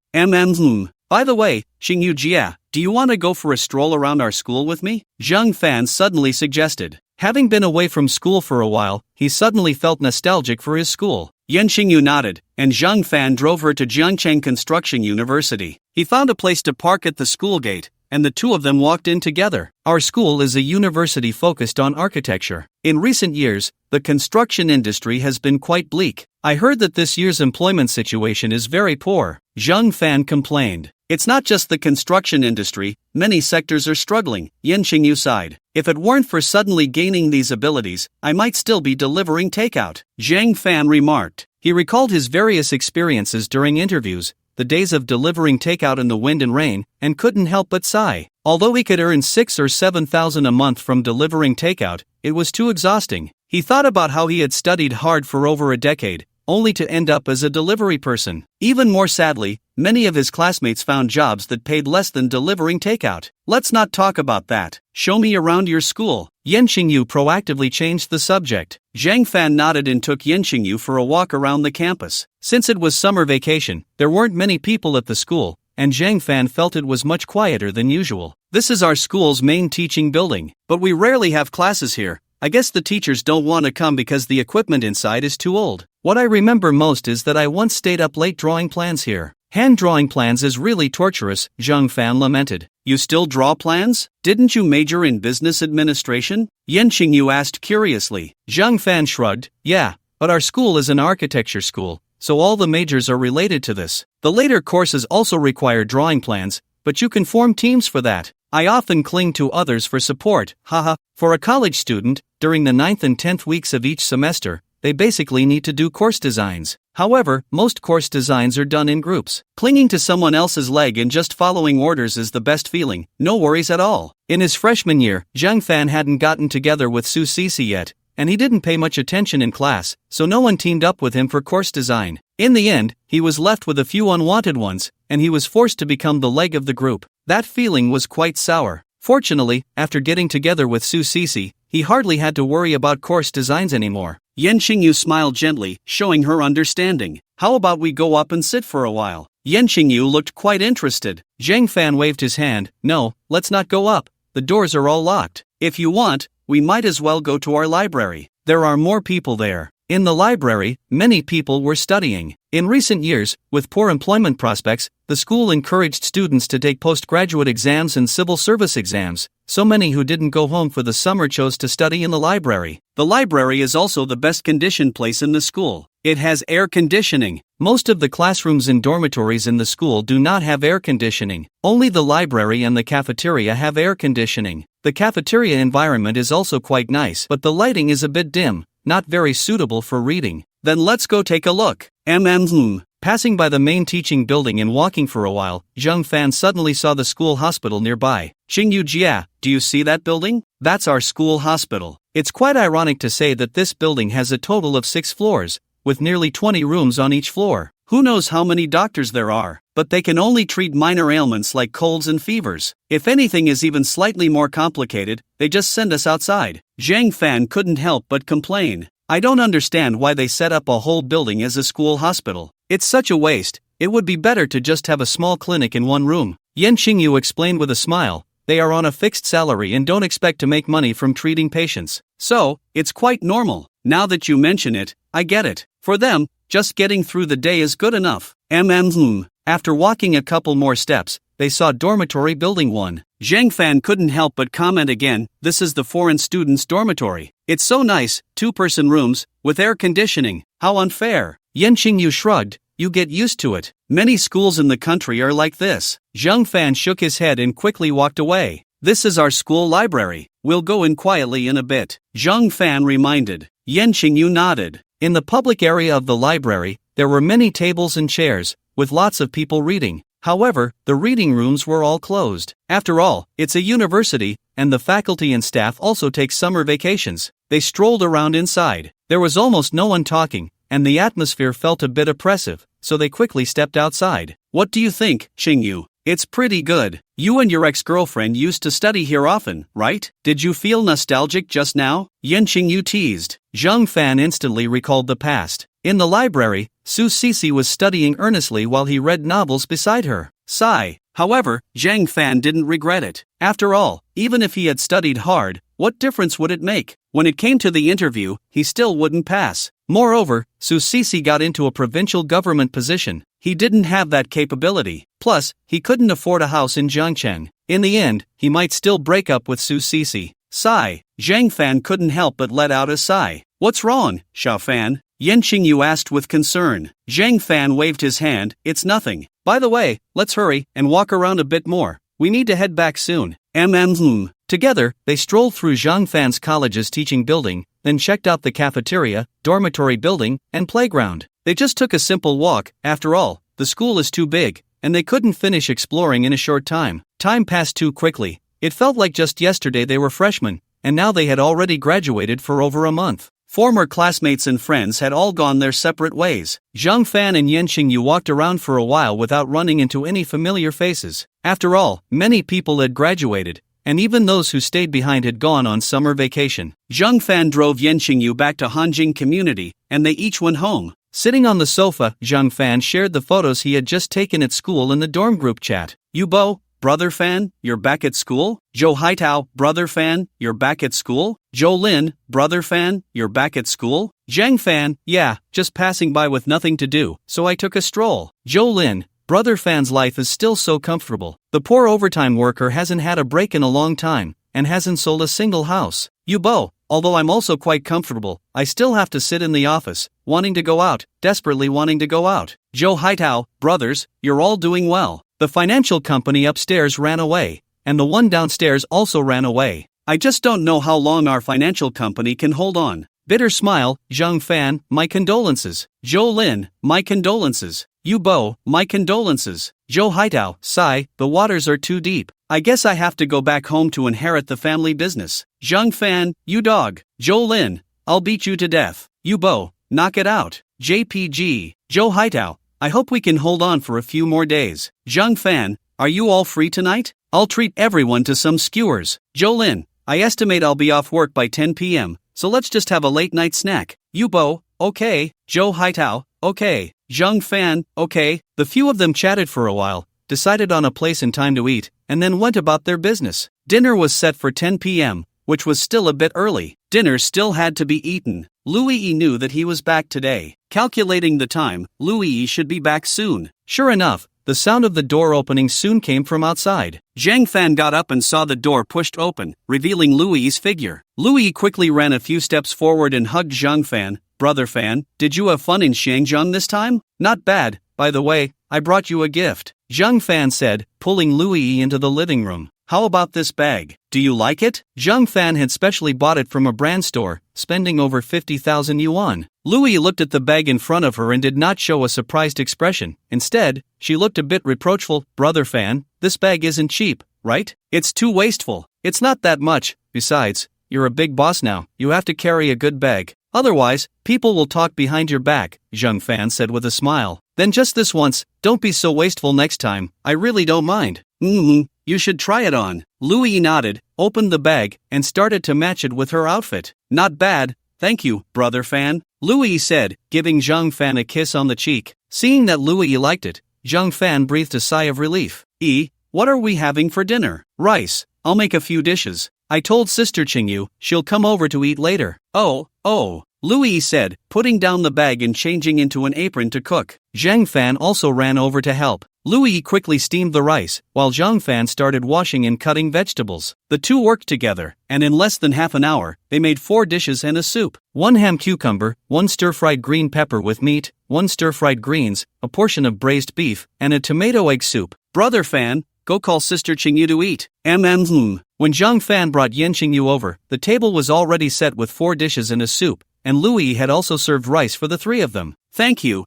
Speaker 1: By the way, Xingyu Jia, do you want to go for a stroll around our school with me?" Zhang Fan suddenly suggested. Having been away from school for a while, he suddenly felt nostalgic for his school. Yan Qingyu nodded, and Zhang Fan drove her to Jiangcheng Construction University. He found a place to park at the school gate, and the two of them walked in together. "Our school is a university focused on architecture. In recent years, the construction industry has been quite bleak. I heard that this year's employment situation is very poor," Zhang Fan complained. "It's not just the construction industry, many sectors are struggling," Yan Qingyu sighed. "If it weren't for suddenly gaining these abilities, I might still be delivering takeout," Zhang Fan remarked. He recalled his various experiences during interviews, the days of delivering takeout in the wind and rain, and couldn't help but sigh. Although he could earn 6 or 7,000 a month from delivering takeout, it was too exhausting. He thought about how he had studied hard for over a decade, only to end up as a delivery person. Even more sadly, many of his classmates found jobs that paid less than delivering takeout. "Let's not talk about that. Show me around your school." Yan Qingyu proactively changed the subject. Zhang Fan nodded and took Yan Qingyu for a walk around the campus. Since it was summer vacation, there weren't many people at the school, and Zhang Fan felt it was much quieter than usual. "This is our school's main teaching building, but we rarely have classes here. I guess the teachers don't want to come because the equipment inside is too old. What I remember most is that I once stayed up late drawing plans here. Hand drawing plans is really torturous," Zhang Fan lamented. "You still draw plans? Didn't you major in business administration?" Yan Qingyu asked curiously. Zhang Fan shrugged. "Yeah, but our school is an architecture school, so all the majors are related to this. The later courses also require drawing plans, but you can form teams for that. I often cling to others for support, haha. For a college student, during the 9th and 10th weeks of each semester, they basically need to do course designs. However, most course designs are done in groups. Clinging to someone else's leg and just following orders is the best feeling, no worries at all." In his freshman year, Zhang Fan hadn't gotten together with Su Sisi yet, and he didn't pay much attention in class, so no one teamed up with him for course design. In the end, he was left with a few unwanted ones, and he was forced to become the leg of the group. That feeling was quite sour. Fortunately, after getting together with Su Sisi, he hardly had to worry about course designs anymore. Yan Qingyu smiled gently, showing her understanding. "How about we go up and sit for a while?" Yan Qingyu looked quite interested. Zhang Fan waved his hand. "No, let's not go up. The doors are all locked. If you want, we might as well go to our library. There are more people there." In the library, many people were studying. In recent years, with poor employment prospects, the school encouraged students to take postgraduate exams and civil service exams. So many who didn't go home for the summer chose to study in the library. The library is also the best conditioned place in the school. It has air conditioning. Most of the classrooms and dormitories in the school do not have air conditioning. Only the library and the cafeteria have air conditioning. The cafeteria environment is also quite nice, but the lighting is a bit dim, not very suitable for reading. Then let's go take a look. Passing by the main teaching building and walking for a while, Zheng Fan suddenly saw the school hospital nearby. Xingyu Jia, do you see that building? That's our school hospital. It's quite ironic to say that this building has a total of 6 floors, with nearly 20 rooms on each floor. Who knows how many doctors there are, but they can only treat minor ailments like colds and fevers. If anything is even slightly more complicated, they just send us outside. Zhang Fan couldn't help but complain. I don't understand why they set up a whole building as a school hospital. It's such a waste. It would be better to just have a small clinic in one room. Yan Xingyu explained with a smile. They are on a fixed salary and don't expect to make money from treating patients. So, it's quite normal. Now that you mention it, I get it. For them, just getting through the day is good enough. After walking a couple more steps, they saw dormitory building 1. Zhang Fan couldn't help but comment again, this is the foreign students' dormitory. It's so nice, 2-person rooms, with air conditioning, how unfair. Yan Xingyu shrugged, you get used to it. Many schools in the country are like this. Zhang Fan shook his head and quickly walked away. This is our school library. We'll go in quietly in a bit. Zhang Fan reminded. Yan Xingyu nodded. In the public area of the library, there were many tables and chairs, with lots of people reading. However, the reading rooms were all closed. After all, it's a university, and the faculty and staff also take summer vacations. They strolled around inside. There was almost no one talking, and the atmosphere felt a bit oppressive, so they quickly stepped outside. What do you think, Xingyu? It's pretty good. You and your ex-girlfriend used to study here often, right? Did you feel nostalgic just now? Yan Xingyu teased. Zhang Fan instantly recalled the past. In the library, Su Sisi was studying earnestly while he read novels beside her. Sigh. However, Zhang Fan didn't regret it. After all, even if he had studied hard, what difference would it make? When it came to the interview, he still wouldn't pass. Moreover, Su Sisi got into a provincial government position. He didn't have that capability. Plus, he couldn't afford a house in Jiangcheng. In the end, he might still break up with Su Sisi. Sigh. Zhang Fan couldn't help but let out a sigh. What's wrong, Xiao Fan? Yan Xingyu asked with concern. Zhang Fan waved his hand, it's nothing. By the way, let's hurry and walk around a bit more. We need to head back soon. Together, they strolled through Zhang Fan's college's teaching building, then checked out the cafeteria, dormitory building, and playground. They just took a simple walk. After all, the school is too big, and they couldn't finish exploring in a short time. Time passed too quickly. It felt like just yesterday they were freshmen, and now they had already graduated for over a month. Former classmates and friends had all gone their separate ways. Zhang Fan and Yan Xingyu walked around for a while without running into any familiar faces. After all, many people had graduated, and even those who stayed behind had gone on summer vacation. Zhang Fan drove Yan Xingyu back to Hanjing Community, and they each went home. Sitting on the sofa, Zhang Fan shared the photos he had just taken at school in the dorm group chat. Yubo, brother Fan, you're back at school? Zhou Haitao, brother Fan, you're back at school? Zhou Lin, brother Fan, you're back at school? Zhang Fan, yeah, just passing by with nothing to do, so I took a stroll. Zhou Lin, brother Fan's life is still so comfortable. The poor overtime worker hasn't had a break in a long time, and hasn't sold a single house. Yubo, although I'm also quite comfortable, I still have to sit in the office, wanting to go out, desperately wanting to go out. Zhou Haitao, brothers, you're all doing well. The financial company upstairs ran away, and the one downstairs also ran away. I just don't know how long our financial company can hold on. Bitter smile, Zhang Fan, my condolences. Zhou Lin, my condolences. Yubo, my condolences. Zhou Haitao, sigh, the waters are too deep. I guess I have to go back home to inherit the family business. Zhang Fan, you dog. Zhou Lin, I'll beat you to death. Yubo, knock it out. JPG, Zhou Haitao, I hope we can hold on for a few more days. Zhang Fan, are you all free tonight? I'll treat everyone to some skewers. Zhou Lin, I estimate I'll be off work by 10 p.m., so let's just have a late night snack. Yubo, okay. Zhou Haitao, okay. Zhang Fan, okay. The few of them chatted for a while, decided on a place and time to eat, and then went about their business. Dinner was set for 10 p.m., which was still a bit early. Dinner still had to be eaten. Louis knew that he was back today. Calculating the time, Louis should be back soon. Sure enough, the sound of the door opening soon came from outside. Zhang Fan got up and saw the door pushed open, revealing Louis's figure. Louis quickly ran a few steps forward and hugged Zhang Fan. Brother Fan, did you have fun in Shangjiang this time? Not bad, by the way, I brought you a gift, Zhang Fan said, pulling Louis into the living room. How about this bag? Do you like it? Zhang Fan had specially bought it from a brand store, spending over 50,000 yuan. Louis looked at the bag in front of her and did not show a surprised expression. Instead, she looked a bit reproachful. Brother Fan, this bag isn't cheap, right? It's too wasteful. It's not that much. Besides, you're a big boss now. You have to carry a good bag. Otherwise, people will talk behind your back, Zhang Fan said with a smile. Then just this once, don't be so wasteful next time. I really don't mind. You should try it on. Louis nodded, opened the bag, and started to match it with her outfit. Not bad, thank you, Brother Fan, Louis said, giving Zhang Fan a kiss on the cheek. Seeing that Louis liked it, Zhang Fan breathed a sigh of relief. What are we having for dinner? Rice. I'll make a few dishes. I told Sister Qingyu she'll come over to eat later. Oh, Louis said, putting down the bag and changing into an apron to cook. Zhang Fan also ran over to help. Louis quickly steamed the rice, while Zhang Fan started washing and cutting vegetables. The two worked together, and in less than half an hour, they made 4 dishes and a soup. 1 ham cucumber, 1 stir-fried green pepper with meat, 1 stir-fried greens, a portion of braised beef, and a tomato egg soup. Brother Fan, go call Sister Qingyu to eat. When Zhang Fan brought Yin Qingyu over, the table was already set with 4 dishes and a soup, and Louis had also served rice for the 3 of them. Thank you,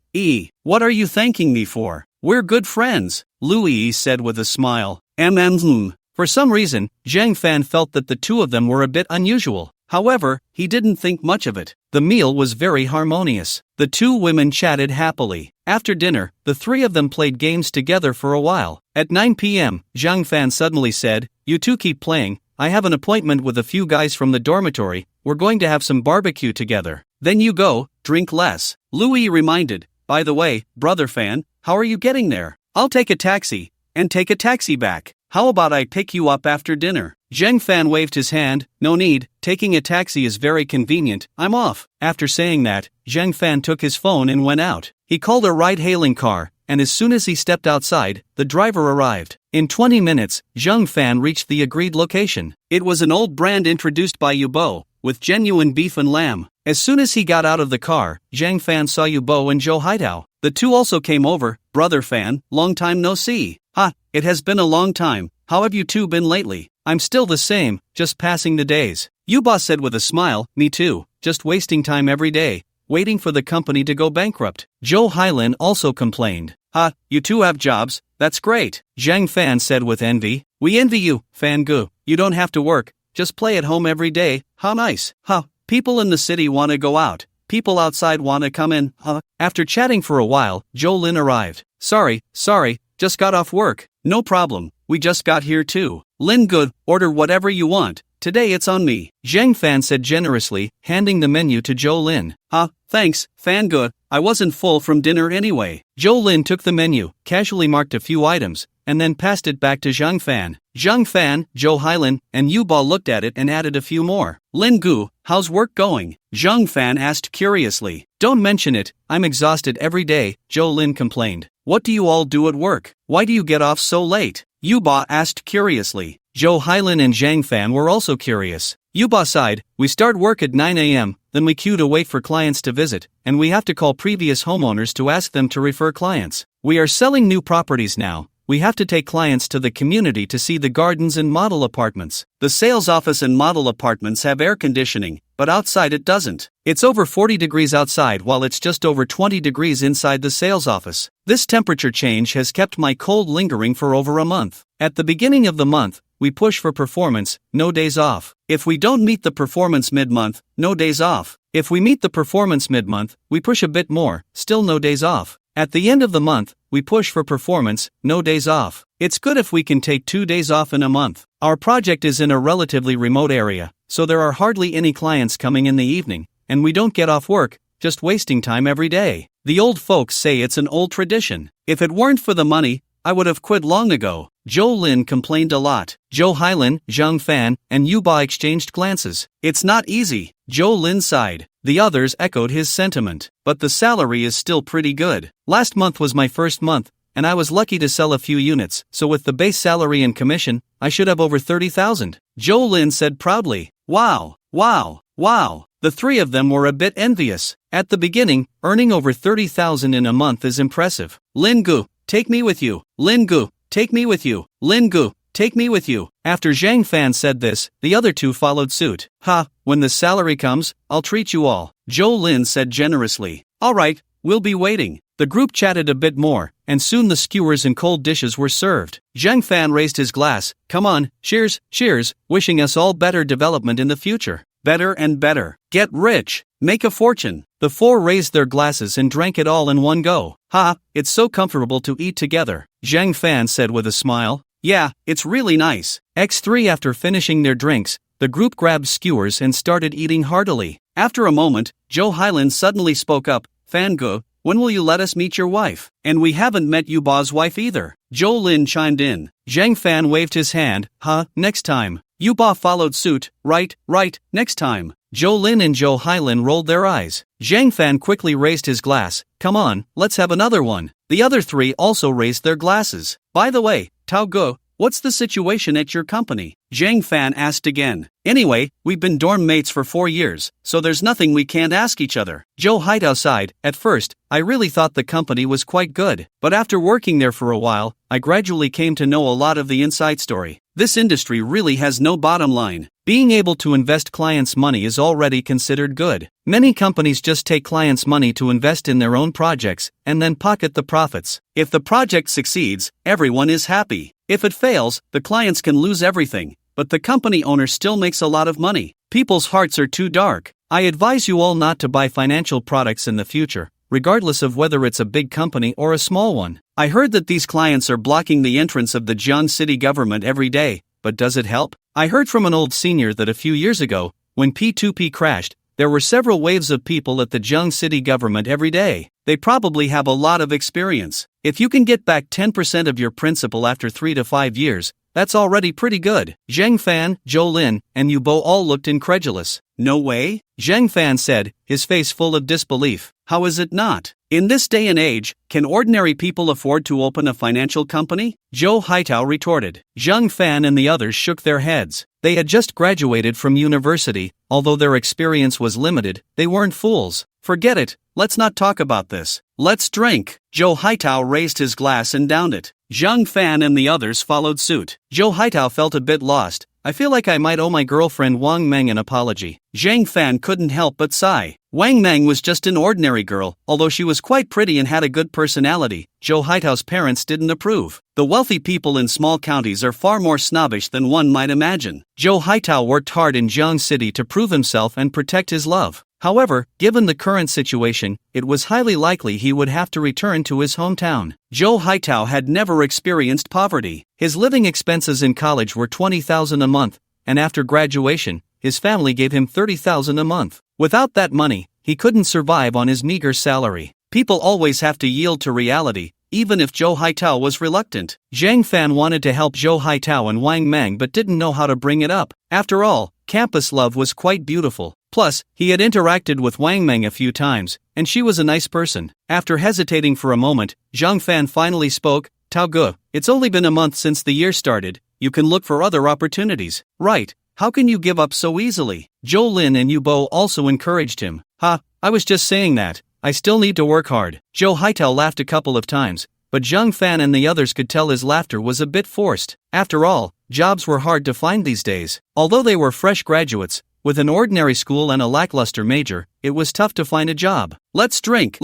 Speaker 1: What are you thanking me for? We're good friends, Louis said with a smile. For some reason, Zhang Fan felt that the 2 of them were a bit unusual. However, he didn't think much of it. The meal was very harmonious. The 2 women chatted happily. After dinner, the 3 of them played games together for a while. At 9 p.m., Zhang Fan suddenly said, "You two keep playing. I have an appointment with a few guys from the dormitory. We're going to have some barbecue together. Then you go, drink less." Louis reminded, "By the way, Brother Fan, how are you getting there? I'll take a taxi, and take a taxi back. How about I pick you up after dinner?" Zhang Fan waved his hand. "No need, taking a taxi is very convenient, I'm off." After saying that, Zhang Fan took his phone and went out. He called a ride-hailing car, and as soon as he stepped outside, the driver arrived. In 20 minutes, Zhang Fan reached the agreed location. It was an old brand introduced by Yubo, with genuine beef and lamb. As soon as he got out of the car, Zhang Fan saw Yubo and Zhou Haidao. The 2 also came over. "Brother Fan, long time no see." It has been a long time. How have you 2 been lately?" "I'm still the same, just passing the days," Yuba said with a smile. "Me too, just wasting time every day, waiting for the company to go bankrupt." Zhou Hailin also complained. You 2 have jobs, that's great," Zhang Fan said with envy. "We envy you, Fan Gu. You don't have to work, just play at home every day. How nice." People in the city want to go out. People outside want to come in. After chatting for a while, Zhou Lin arrived. Sorry, just got off work." "No problem, we just got here too." "Lin Good, order whatever you want. Today it's on me," Zhang Fan said generously, handing the menu to Zhou Lin. Thanks, Fan Good, I wasn't full from dinner anyway." Zhou Lin took the menu, casually marked a few items, and then passed it back to Zhang Fan. Zhang Fan, Zhou Hailin, and Yuba looked at it and added a few more. "Lin Gu, how's work going?" Zhang Fan asked curiously. "Don't mention it, I'm exhausted every day," Zhou Lin complained. "What do you all do at work? Why do you get off so late?" Yuba asked curiously. Zhou Hailin and Zhang Fan were also curious. Yuba sighed. "We start work at 9 a.m., then we queue to wait for clients to visit, and we have to call previous homeowners to ask them to refer clients. We are selling new properties now. We have to take clients to the community to see the gardens and model apartments. The sales office and model apartments have air conditioning, but outside it doesn't. It's over 40 degrees outside while it's just over 20 degrees inside the sales office. This temperature change has kept my cold lingering for over a month. At the beginning of the month, we push for performance, no days off. If we don't meet the performance mid-month, no days off. If we meet the performance mid-month, we push a bit more, still no days off. At the end of the month, we push for performance, no days off. It's good if we can take 2 days off in a month. Our project is in a relatively remote area, so there are hardly any clients coming in the evening, and we don't get off work, just wasting time every day. The old folks say it's an old tradition. If it weren't for the money, I would have quit long ago." Zhou Lin complained a lot. Zhou Hailin, Zhang Fan, and Yuba exchanged glances. "It's not easy," Zhou Lin sighed. The others echoed his sentiment. But the salary is still pretty good. Last month was my first month, and I was lucky to sell a few units, so with the base salary and commission, I should have over 30,000. Zhou Lin said proudly. Wow, wow, wow. The three of them were a bit envious. At the beginning, earning over 30,000 in a month is impressive. Lin Gu, take me with you. Lin Gu, take me with you. Lin Gu, take me with you. After Zhang Fan said this, the other two followed suit. When the salary comes, I'll treat you all. Zhou Lin said generously. Alright, we'll be waiting. The group chatted a bit more, and soon the skewers and cold dishes were served. Zhang Fan raised his glass. Come on, cheers, cheers, wishing us all better development in the future. Better and better. Get rich. Make a fortune. The four raised their glasses and drank it all in one go. It's so comfortable to eat together, Zhang Fan said with a smile. Yeah, it's really nice. X3 After finishing their drinks, the group grabbed skewers and started eating heartily. After a moment, Zhou Hailan suddenly spoke up. Fan Gu, when will you let us meet your wife? And we haven't met Yu Ba's wife either. Zhou Lin chimed in. Zhang Fan waved his hand. Next time. Yu Ba followed suit. Right, next time. Zhou Lin and Zhou Hailan rolled their eyes. Zhang Fan quickly raised his glass. Come on, let's have another one. The other three also raised their glasses. By the way, Tao Gu, what's the situation at your company? Zhang Fan asked again. Anyway, we've been dorm mates for 4 years, so there's nothing we can't ask each other. Zhou Haitao sighed. At first, I really thought the company was quite good, but after working there for a while, I gradually came to know a lot of the inside story. This industry really has no bottom line. Being able to invest clients' money is already considered good. Many companies just take clients' money to invest in their own projects, and then pocket the profits. If the project succeeds, everyone is happy. If it fails, the clients can lose everything, but the company owner still makes a lot of money. People's hearts are too dark. I advise you all not to buy financial products in the future, regardless of whether it's a big company or a small one. I heard that these clients are blocking the entrance of the Jiang city government every day, but does it help? I heard from an old senior that a few years ago, when P2P crashed, there were several waves of people at the Jiang city government every day. They probably have a lot of experience. If you can get back 10% of your principal after 3 to 5 years, that's already pretty good. Zhang Fan, Zhou Lin, and Yu Bo all looked incredulous. No way? Zhang Fan said, his face full of disbelief. How is it not? In this day and age, can ordinary people afford to open a financial company? Zhou Haitao retorted. Zhang Fan and the others shook their heads. They had just graduated from university. Although their experience was limited, they weren't fools. Forget it, let's not talk about this. Let's drink. Zhou Haitao raised his glass and downed it. Zhang Fan and the others followed suit. Zhou Haitao felt a bit lost. I feel like I might owe my girlfriend Wang Meng an apology. Zhang Fan couldn't help but sigh. Wang Meng was just an ordinary girl, although she was quite pretty and had a good personality. Zhou Haitao's parents didn't approve. The wealthy people in small counties are far more snobbish than one might imagine. Zhou Haitao worked hard in Jiang City to prove himself and protect his love. However, given the current situation, it was highly likely he would have to return to his hometown. Zhou Haitao had never experienced poverty. His living expenses in college were 20,000 a month, and after graduation, his family gave him 30,000 a month. Without that money, he couldn't survive on his meager salary. People always have to yield to reality, even if Zhou Haitao was reluctant. Zhang Fan wanted to help Zhou Haitao and Wang Meng but didn't know how to bring it up. After all, campus love was quite beautiful. Plus, he had interacted with Wang Meng a few times, and she was a nice person. After hesitating for a moment, Zhang Fan finally spoke. Tao Gu, it's only been a month since the year started. You can look for other opportunities. Right, how can you give up so easily? Zhou Lin and Yu Bo also encouraged him. I was just saying that. I still need to work hard. Zhou Haitao laughed a couple of times, but Zhang Fan and the others could tell his laughter was a bit forced. After all, jobs were hard to find these days. Although they were fresh graduates, with an ordinary school and a lackluster major, it was tough to find a job. Let's drink.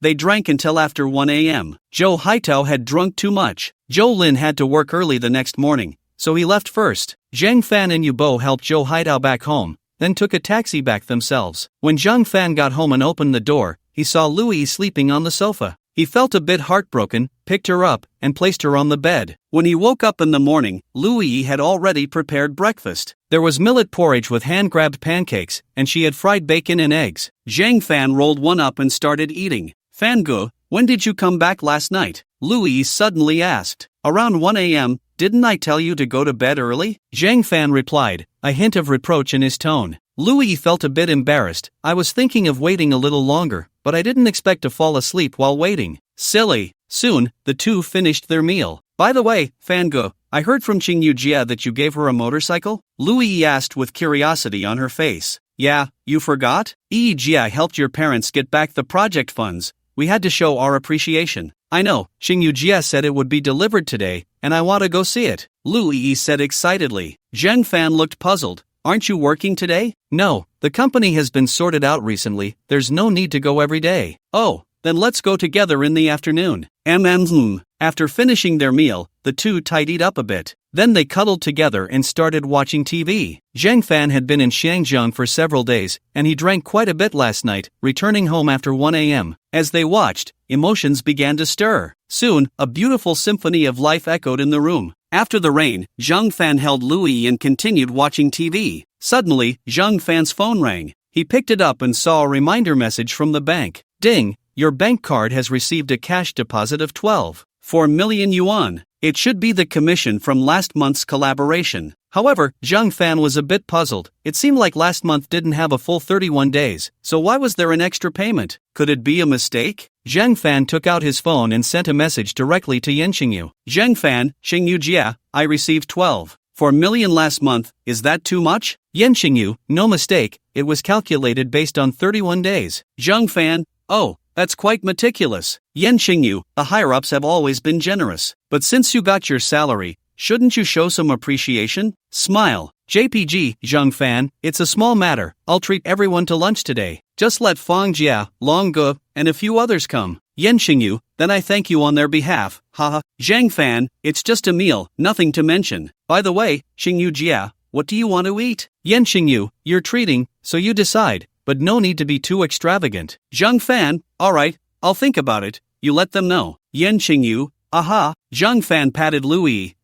Speaker 1: They drank until after 1 a.m. Zhou Haitao had drunk too much. Zhou Lin had to work early the next morning, so he left first. Zhang Fan and Yu Bo helped Zhou Haitao back home, then took a taxi back themselves. When Zhang Fan got home and opened the door, he saw Louis sleeping on the sofa. He felt a bit heartbroken, picked her up, and placed her on the bed. When he woke up in the morning, Louis had already prepared breakfast. There was millet porridge with hand-grabbed pancakes, and she had fried bacon and eggs. Zhang Fan rolled one up and started eating. Fan Gu, when did you come back last night? Louis suddenly asked. Around 1 a.m., didn't I tell you to go to bed early? Zhang Fan replied, a hint of reproach in his tone. Louis felt a bit embarrassed. I was thinking of waiting a little longer, but I didn't expect to fall asleep while waiting. Silly. Soon, the two finished their meal. By the way, Fango, I heard from Qingyu Jia that you gave her a motorcycle? Louis asked with curiosity on her face. Yeah, you forgot? Jia helped your parents get back the project funds. We had to show our appreciation. I know, Qingyu Jia said it would be delivered today, and I want to go see it. Louis said excitedly. Zheng Fan looked puzzled. Aren't you working today? No, the company has been sorted out recently, there's no need to go every day. Oh, then let's go together in the afternoon. After finishing their meal, the two tidied up a bit. Then they cuddled together and started watching TV. Zheng Fan had been in Shangjiang for several days, and he drank quite a bit last night, returning home after 1 a.m. As they watched, emotions began to stir. Soon, a beautiful symphony of life echoed in the room. After the rain, Zheng Fan held Louis and continued watching TV. Suddenly, Zheng Fan's phone rang. He picked it up and saw a reminder message from the bank. Ding! Your bank card has received a cash deposit of 12.4 million yuan. It should be the commission from last month's collaboration. However, Zheng Fan was a bit puzzled. It seemed like last month didn't have a full 31 days, so why was there an extra payment? Could it be a mistake? Zheng Fan took out his phone and sent a message directly to Yin Jing. Zheng Fan, Qingyu Jia, I received 12.4 million last month, is that too much? Yin Jing, no mistake, it was calculated based on 31 days. Zheng Fan, oh, that's quite meticulous. Yin Jing, the higher-ups have always been generous. But since you got your salary, shouldn't you show some appreciation? Smile. JPG, Zheng Fan, it's a small matter. I'll treat everyone to lunch today. Just let Fang Jia, Long Ge, and a few others come. Yin Jing, then I thank you on their behalf. Haha. Zheng Fan, it's just a meal, nothing to mention. By the way, Qingyu Jia, what do you want to eat? Yin Jing, you're treating, so you decide. But no need to be too extravagant. Zheng Fan, alright, I'll think about it, you let them know. Yin Jing, aha. Zheng Fan patted Louis.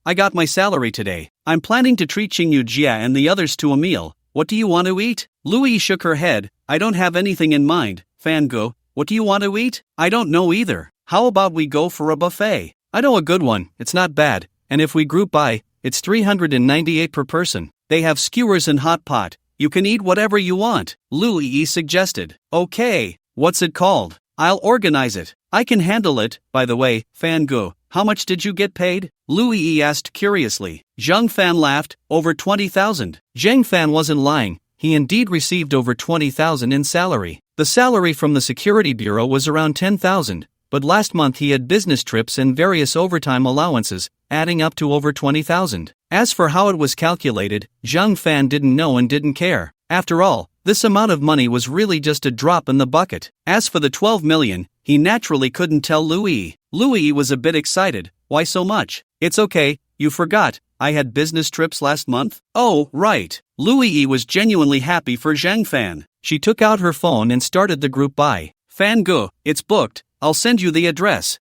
Speaker 1: I got my salary today. I'm planning to treat Qingyu Jia and the others to a meal. What do you want to eat? Louis shook her head. I don't have anything in mind. Fango, what do you want to eat? I don't know either. How about we go for a buffet? I know a good one, it's not bad, and if we group by, it's 398 per person. They have skewers and hot pot. You can eat whatever you want, Louis suggested. Okay, what's it called? I'll organize it. I can handle it. By the way, Fango, how much did you get paid? Louis asked curiously. Zheng Fan laughed, over 20,000. Zheng Fan wasn't lying, he indeed received over 20,000 in salary. The salary from the security bureau was around 10,000, but last month he had business trips and various overtime allowances, adding up to over 20,000. As for how it was calculated, Zheng Fan didn't know and didn't care. After all, this amount of money was really just a drop in the bucket. As for the 12 million, he naturally couldn't tell Louis. Louis was a bit excited. Why so much? It's okay, you forgot, I had business trips last month? Oh, right. Louis was genuinely happy for Zheng Fan. She took out her phone and started the group buy. Fango, it's booked, I'll send you the address.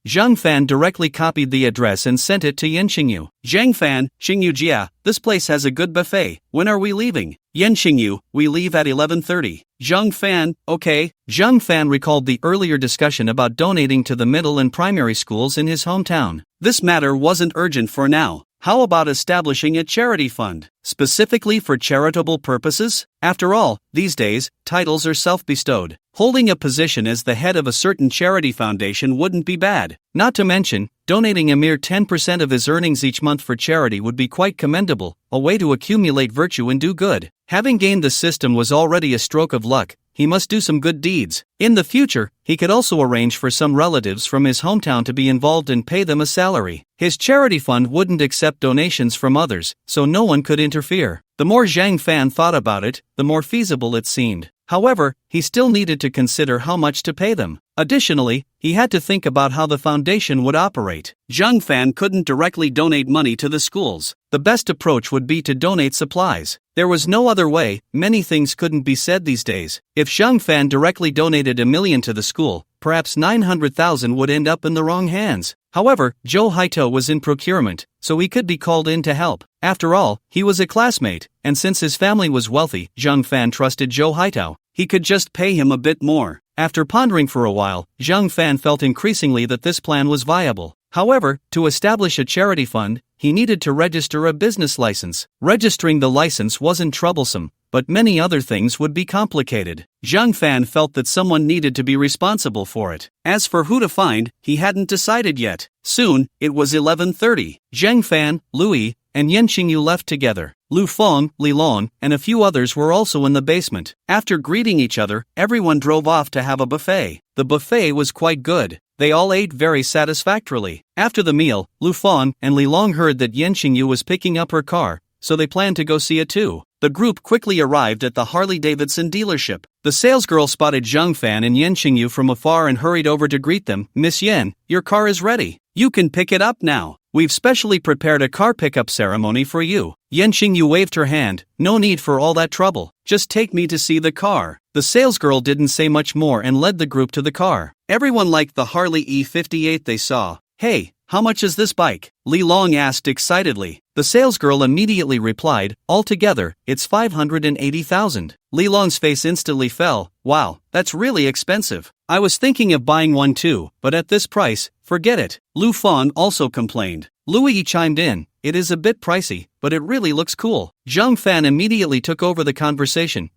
Speaker 1: Zheng Fan directly copied the address and sent it to Yin Jing. Zheng Fan, Qingyu Jia, this place has a good buffet. When are we leaving? Yin Jing, we leave at 11:30. Zheng Fan, okay. Zheng Fan recalled the earlier discussion about donating to the middle and primary schools in his hometown. This matter wasn't urgent for now. How about establishing a charity fund, specifically for charitable purposes? After all, these days, titles are self-bestowed. Holding a position as the head of a certain charity foundation wouldn't be bad. Not to mention, donating a mere 10% of his earnings each month for charity would be quite commendable, a way to accumulate virtue and do good. Having gained the system was already a stroke of luck. He must do some good deeds. In the future, he could also arrange for some relatives from his hometown to be involved and pay them a salary. His charity fund wouldn't accept donations from others, so no one could interfere. The more Zheng Fan thought about it, the more feasible it seemed. However, he still needed to consider how much to pay them. Additionally, he had to think about how the foundation would operate. Zheng Fan couldn't directly donate money to the schools. The best approach would be to donate supplies. There was no other way, many things couldn't be said these days. If Zheng Fan directly donated $1 million to the school, perhaps 900,000 would end up in the wrong hands. However, Zhou Haito was in procurement, so he could be called in to help. After all, he was a classmate, and since his family was wealthy, Zheng Fan trusted Zhou Haito. He could just pay him a bit more. After pondering for a while, Zheng Fan felt increasingly that this plan was viable. However, to establish a charity fund, he needed to register a business license. Registering the license wasn't troublesome, but many other things would be complicated. Zhang Fan felt that someone needed to be responsible for it. As for who to find, he hadn't decided yet. Soon, it was 11:30. Zhang Fan, Louis, and Yen Qingyu left together. Lu Feng, Li Long, and a few others were also in the basement. After greeting each other, everyone drove off to have a buffet. The buffet was quite good. They all ate very satisfactorily. After the meal, Lu Feng and Li Long heard that Yen Qingyu was picking up her car, so they planned to go see it too. The group quickly arrived at the Harley-Davidson dealership. The salesgirl spotted Zhang Fan and Yen Qingyu from afar and hurried over to greet them. "Miss Yen, your car is ready. You can pick it up now. We've specially prepared a car pickup ceremony for you." Yen Qingyu waved her hand. "No need for all that trouble. Just take me to see the car." The salesgirl didn't say much more and led the group to the car. Everyone liked the Harley E58 they saw. "Hey, how much is this bike?" Li Long asked excitedly. The salesgirl immediately replied, "Altogether, it's 580,000. Li Long's face instantly fell. "Wow, that's really expensive. I was thinking of buying one too, but at this price, forget it." Lu Feng also complained. Louis chimed in, "It is a bit pricey, but it really looks cool." Zhang Fan immediately took over the conversation.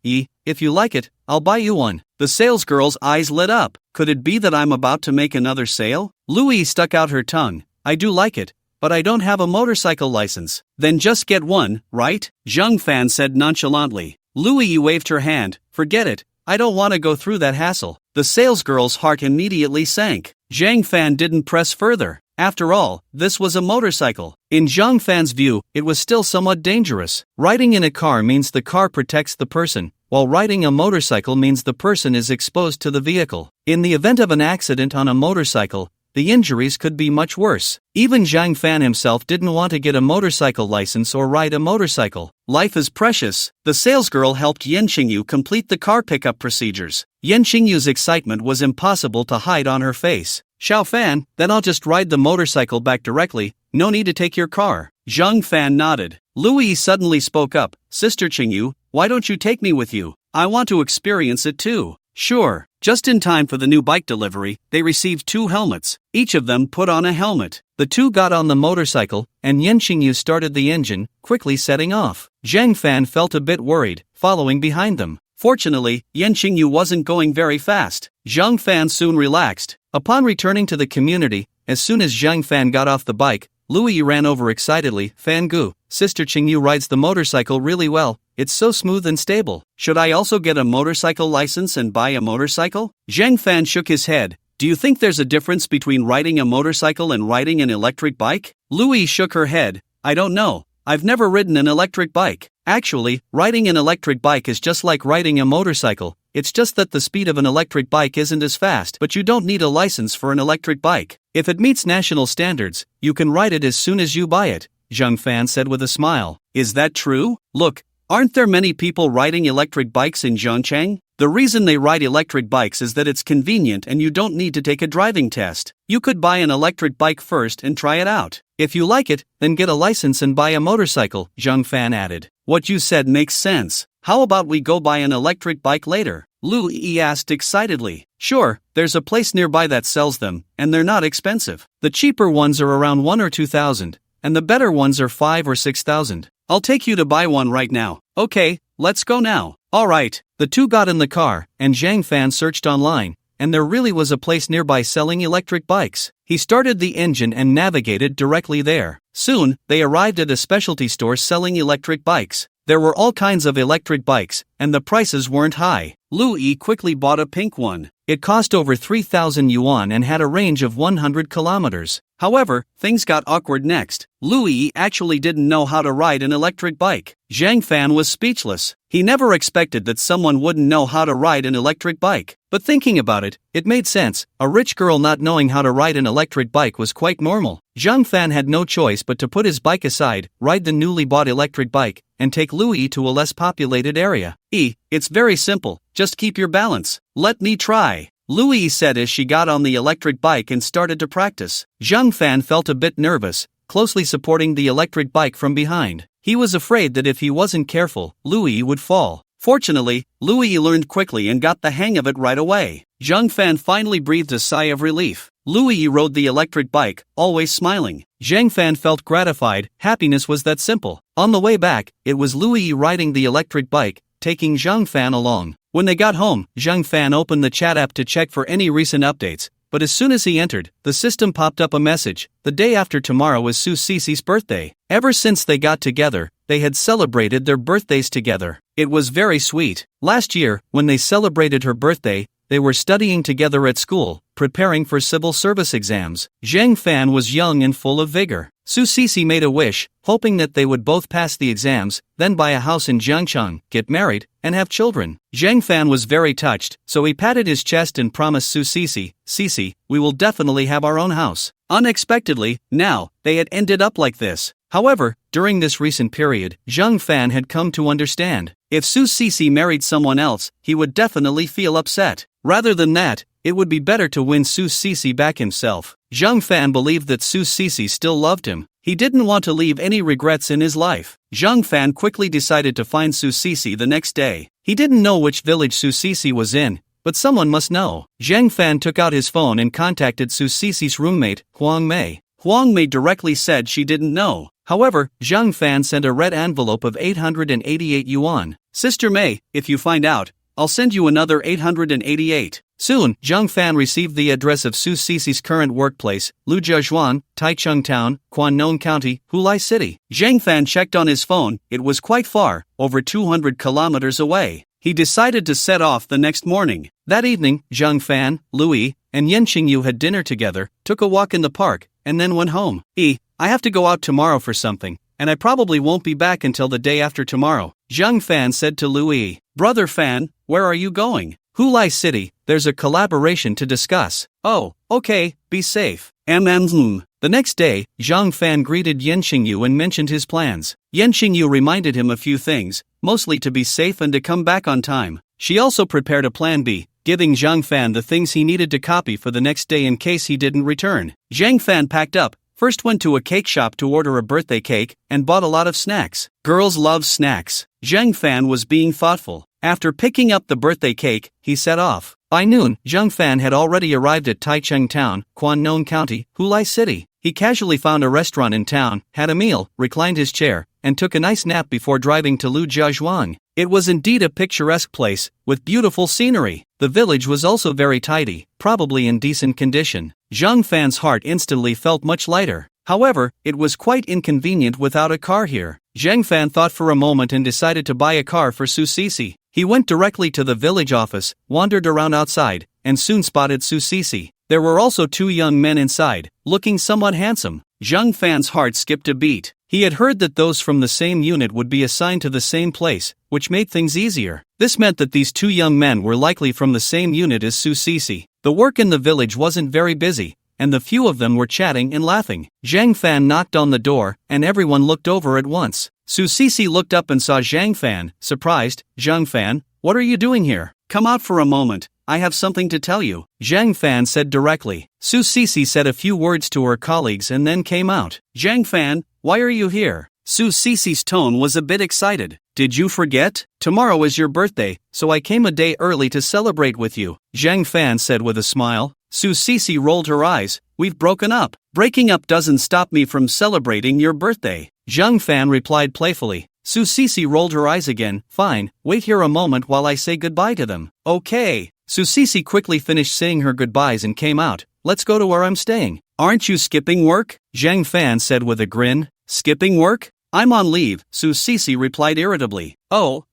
Speaker 1: If you like it, I'll buy you one." The salesgirl's eyes lit up. Could it be that I'm about to make another sale? Louis stuck out her tongue. "I do like it, but I don't have a motorcycle license." "Then just get one, right?" Zhang Fan said nonchalantly. Louis waved her hand. "Forget it, I don't want to go through that hassle." The salesgirl's heart immediately sank. Zhang Fan didn't press further. After all, this was a motorcycle. In Zhang Fan's view, it was still somewhat dangerous. Riding in a car means the car protects the person, while riding a motorcycle means the person is exposed to the vehicle. In the event of an accident on a motorcycle, the injuries could be much worse. Even Zhang Fan himself didn't want to get a motorcycle license or ride a motorcycle. Life is precious. The salesgirl helped Yen Qingyu complete the car pickup procedures. Yen Qingyu's excitement was impossible to hide on her face. "Xiao Fan, then I'll just ride the motorcycle back directly, no need to take your car." Zhang Fan nodded. Louis suddenly spoke up. "Sister Qingyu, why don't you take me with you? I want to experience it too." "Sure." Just in time for the new bike delivery, they received 2 helmets. Each of them put on a helmet. The 2 got on the motorcycle, and Yen Qingyu started the engine, quickly setting off. Zhang Fan felt a bit worried, following behind them. Fortunately, Yen Qingyu wasn't going very fast. Zhang Fan soon relaxed. Upon returning to the community, as soon as Zhang Fan got off the bike, Louis ran over excitedly. "Fan Gu, Sister Qingyu rides the motorcycle really well. It's so smooth and stable. Should I also get a motorcycle license and buy a motorcycle?" Zhang Fan shook his head. "Do you think there's a difference between riding a motorcycle and riding an electric bike?" Louis shook her head. "I don't know. I've never ridden an electric bike. Actually, riding an electric bike is just like riding a motorcycle. It's just that the speed of an electric bike isn't as fast, but you don't need a license for an electric bike. If it meets national standards, you can ride it as soon as you buy it," Zhang Fan said with a smile. "Is that true? Look, aren't there many people riding electric bikes in Zhongcheng? The reason they ride electric bikes is that it's convenient and you don't need to take a driving test. You could buy an electric bike first and try it out. If you like it, then get a license and buy a motorcycle," Zhang Fan added. "What you said makes sense. How about we go buy an electric bike later?" Lu Yi asked excitedly. "Sure, there's a place nearby that sells them, and they're not expensive. The cheaper ones are around 1 or 2,000, and the better ones are 5 or 6,000. I'll take you to buy one right now." "Okay, let's go now." Alright, the 2 got in the car, and Zhang Fan searched online, and there really was a place nearby selling electric bikes. He started the engine and navigated directly there. Soon, they arrived at a specialty store selling electric bikes. There were all kinds of electric bikes, and the prices weren't high. Lu Yi quickly bought a pink one. It cost over 3,000 yuan and had a range of 100 kilometers. However, things got awkward next. Lu Yi actually didn't know how to ride an electric bike. Zhang Fan was speechless. He never expected that someone wouldn't know how to ride an electric bike. But thinking about it, it made sense. A rich girl not knowing how to ride an electric bike was quite normal. Zhang Fan had no choice but to put his bike aside, ride the newly bought electric bike, and take Lu Yi to a less populated area. It's very simple, just keep your balance. Let me try," Lu Yi said as she got on the electric bike and started to practice. Zhang Fan felt a bit nervous, closely supporting the electric bike from behind. He was afraid that if he wasn't careful, Lu Yi would fall. Fortunately, Lu Yi learned quickly and got the hang of it right away. Zhang Fan finally breathed a sigh of relief. Lu Yi rode the electric bike, always smiling. Zhang Fan felt gratified. Happiness was that simple. On the way back, it was Lu Yi riding the electric bike, taking Zhang Fan along. When they got home, Zhang Fan opened the chat app to check for any recent updates, but as soon as he entered, the system popped up a message. The day after tomorrow is Su Cici's birthday. Ever since they got together, they had celebrated their birthdays together. It was very sweet. Last year, when they celebrated her birthday, they were studying together at school, preparing for civil service exams. Zhang Fan was young and full of vigor. Su Cici made a wish, hoping that they would both pass the exams, then buy a house in Jiangcheng, get married, and have children. Zhang Fan was very touched, so he patted his chest and promised Su Cici, "Cici, we will definitely have our own house." Unexpectedly, now, they had ended up like this. However, during this recent period, Zhang Fan had come to understand. If Su Cici married someone else, he would definitely feel upset. Rather than that, it would be better to win Su Cici back himself. Zhang Fan believed that Su Cici still loved him. He didn't want to leave any regrets in his life. Zhang Fan quickly decided to find Su Cici the next day. He didn't know which village Su Cici was in, but someone must know. Zhang Fan took out his phone and contacted Su Cici's roommate, Huang Mei. Huang Mei directly said she didn't know. However, Zhang Fan sent a red envelope of 888 yuan. "Sister Mei, if you find out, I'll send you another 888. Soon, Zhang Fan received the address of Su Cici's current workplace, Lujiazhuan, Taichung Town, Quannon County, Hulai City. Zhang Fan checked on his phone. It was quite far, over 200 kilometers away. He decided to set off the next morning. That evening, Zhang Fan, Louis, and Yen Qingyu had dinner together, took a walk in the park, and then went home. I have to go out tomorrow for something, and I probably won't be back until the day after tomorrow," Zhang Fan said to Louis. "Brother Fan, where are you going?" "Hulai City, there's a collaboration to discuss." "Oh, okay, be safe." The next day, Zhang Fan greeted Yen Qingyu and mentioned his plans. Yen Qingyu reminded him a few things, mostly to be safe and to come back on time. She also prepared a plan B, giving Zhang Fan the things he needed to copy for the next day in case he didn't return. Zhang Fan packed up, first went to a cake shop to order a birthday cake, and bought a lot of snacks. Girls love snacks. Zhang Fan was being thoughtful. After picking up the birthday cake, he set off. By noon, Zhang Fan had already arrived at Taichung Town, Quannon County, Hulai City. He casually found a restaurant in town, had a meal, reclined his chair, and took a nice nap before driving to Lujiazhuang. It was indeed a picturesque place, with beautiful scenery. The village was also very tidy, probably in decent condition. Zhang Fan's heart instantly felt much lighter. However, it was quite inconvenient without a car here. Zhang Fan thought for a moment and decided to buy a car for Su Cici. He went directly to the village office, wandered around outside, and soon spotted Su Cici. There were also two young men inside, looking somewhat handsome. Zhang Fan's heart skipped a beat. He had heard that those from the same unit would be assigned to the same place, which made things easier. This meant that these two young men were likely from the same unit as Su Cici. The work in the village wasn't very busy, and the few of them were chatting and laughing. Zhang Fan knocked on the door, and everyone looked over at once. Su Cici looked up and saw Zhang Fan, surprised. "Zhang Fan, what are you doing here? Come out for a moment, I have something to tell you," Zhang Fan said directly. Su Cici said a few words to her colleagues and then came out. "Zhang Fan, why are you here?" Su Cici's tone was a bit excited. "Did you forget? Tomorrow is your birthday, so I came a day early to celebrate with you," Zhang Fan said with a smile. Su Cici rolled her eyes. "We've broken up. Breaking up doesn't stop me from celebrating your birthday," Zhang Fan replied playfully. Su Cici rolled her eyes again. "Fine, wait here a moment while I say goodbye to them." "Okay." Su Cici quickly finished saying her goodbyes and came out. "Let's go to where I'm staying." "Aren't you skipping work?" Zhang Fan said with a grin. "Skipping work? I'm on leave," Su Cici replied irritably. Oh,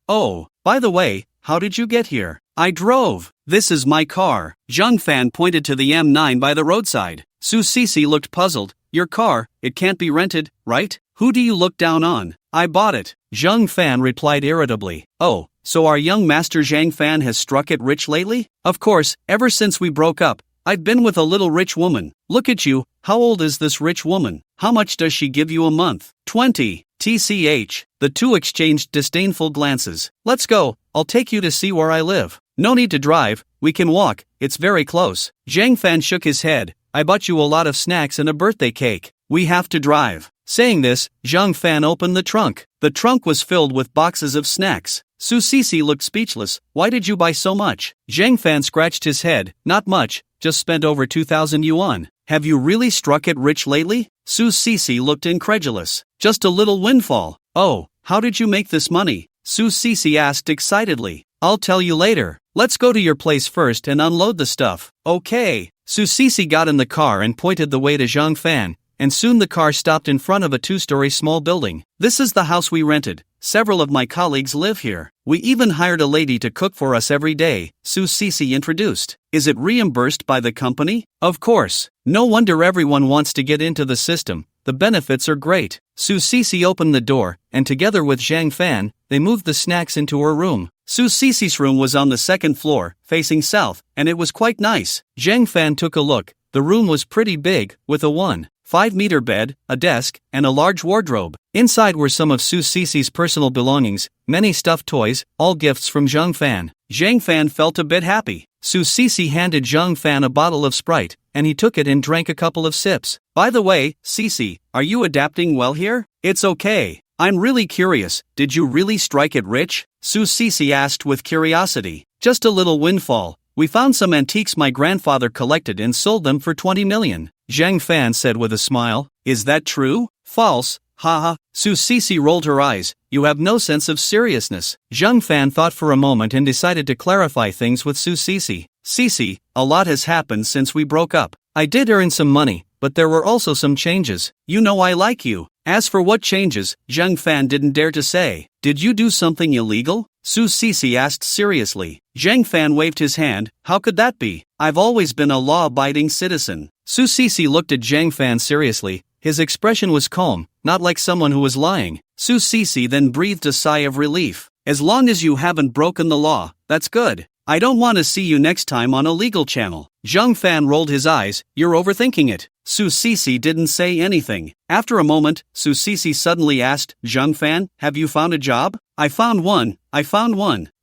Speaker 1: by the way, how did you get here?" "I drove. This is my car." Zhang Fan pointed to the M9 by the roadside. Su Cici looked puzzled. "Your car, it can't be rented, right? Who do you look down on?" "I bought it," Zhang Fan replied irritably. "Oh, so our young master Zhang Fan has struck it rich lately?" "Of course, ever since we broke up, I've been with a little rich woman." "Look at you, how old is this rich woman? How much does she give you a month?" 20. TCH. The two exchanged disdainful glances. "Let's go, I'll take you to see where I live." "No need to drive, we can walk, it's very close." Zhang Fan shook his head. "I bought you a lot of snacks and a birthday cake. We have to drive." Saying this, Zhang Fan opened the trunk. The trunk was filled with boxes of snacks. Su Sisi looked speechless. Why did you buy so much? Zhang Fan scratched his head. Not much, just spent over 2,000 yuan. Have you really struck it rich lately? Su Sisi looked incredulous. Just a little windfall. Oh, how did you make this money? Su Sisi asked excitedly. I'll tell you later. Let's go to your place first and unload the stuff. Okay. Su Sisi got in the car and pointed the way to Zhang Fan, and soon the car stopped in front of a 2-story small building. This is the house we rented. Several of my colleagues live here. We even hired a lady to cook for us every day, Su Sisi introduced. Is it reimbursed by the company? Of course. No wonder everyone wants to get into the system. The benefits are great. Su Sisi opened the door, and together with Zhang Fan, they moved the snacks into her room. Su Sisi's room was on the second floor, facing south, and it was quite nice. Zhang Fan took a look. The room was pretty big, with a 1.5-meter bed, a desk, and a large wardrobe. Inside were some of Su Sisi's personal belongings, many stuffed toys, all gifts from Zhang Fan. Zhang Fan felt a bit happy. Su Sisi handed Zhang Fan a bottle of Sprite, and he took it and drank a couple of sips. By the way, Sisi, are you adapting well here? It's okay. I'm really curious, did you really strike it rich? Su Sisi asked with curiosity. Just a little windfall. We found some antiques my grandfather collected and sold them for 20 million. Zhang Fan said with a smile. Is that true? False. Haha. Su Sisi rolled her eyes. You have no sense of seriousness. Zhang Fan thought for a moment and decided to clarify things with Su Sisi. Sisi, a lot has happened since we broke up. I did earn some money, but there were also some changes. You know I like you. As for what changes, Zhang Fan didn't dare to say. Did you do something illegal? Su Sisi asked seriously. Zhang Fan waved his hand. How could that be? I've always been a law-abiding citizen. Su Sisi looked at Zhang Fan seriously. His expression was calm, not like someone who was lying. Su Sisi then breathed a sigh of relief. As long as you haven't broken the law, that's good. I don't want to see you next time on a legal channel. Zhang Fan rolled his eyes. You're overthinking it. Su Sisi didn't say anything. After a moment, Su Sisi suddenly asked, Zhang Fan, have you found a job? I found one.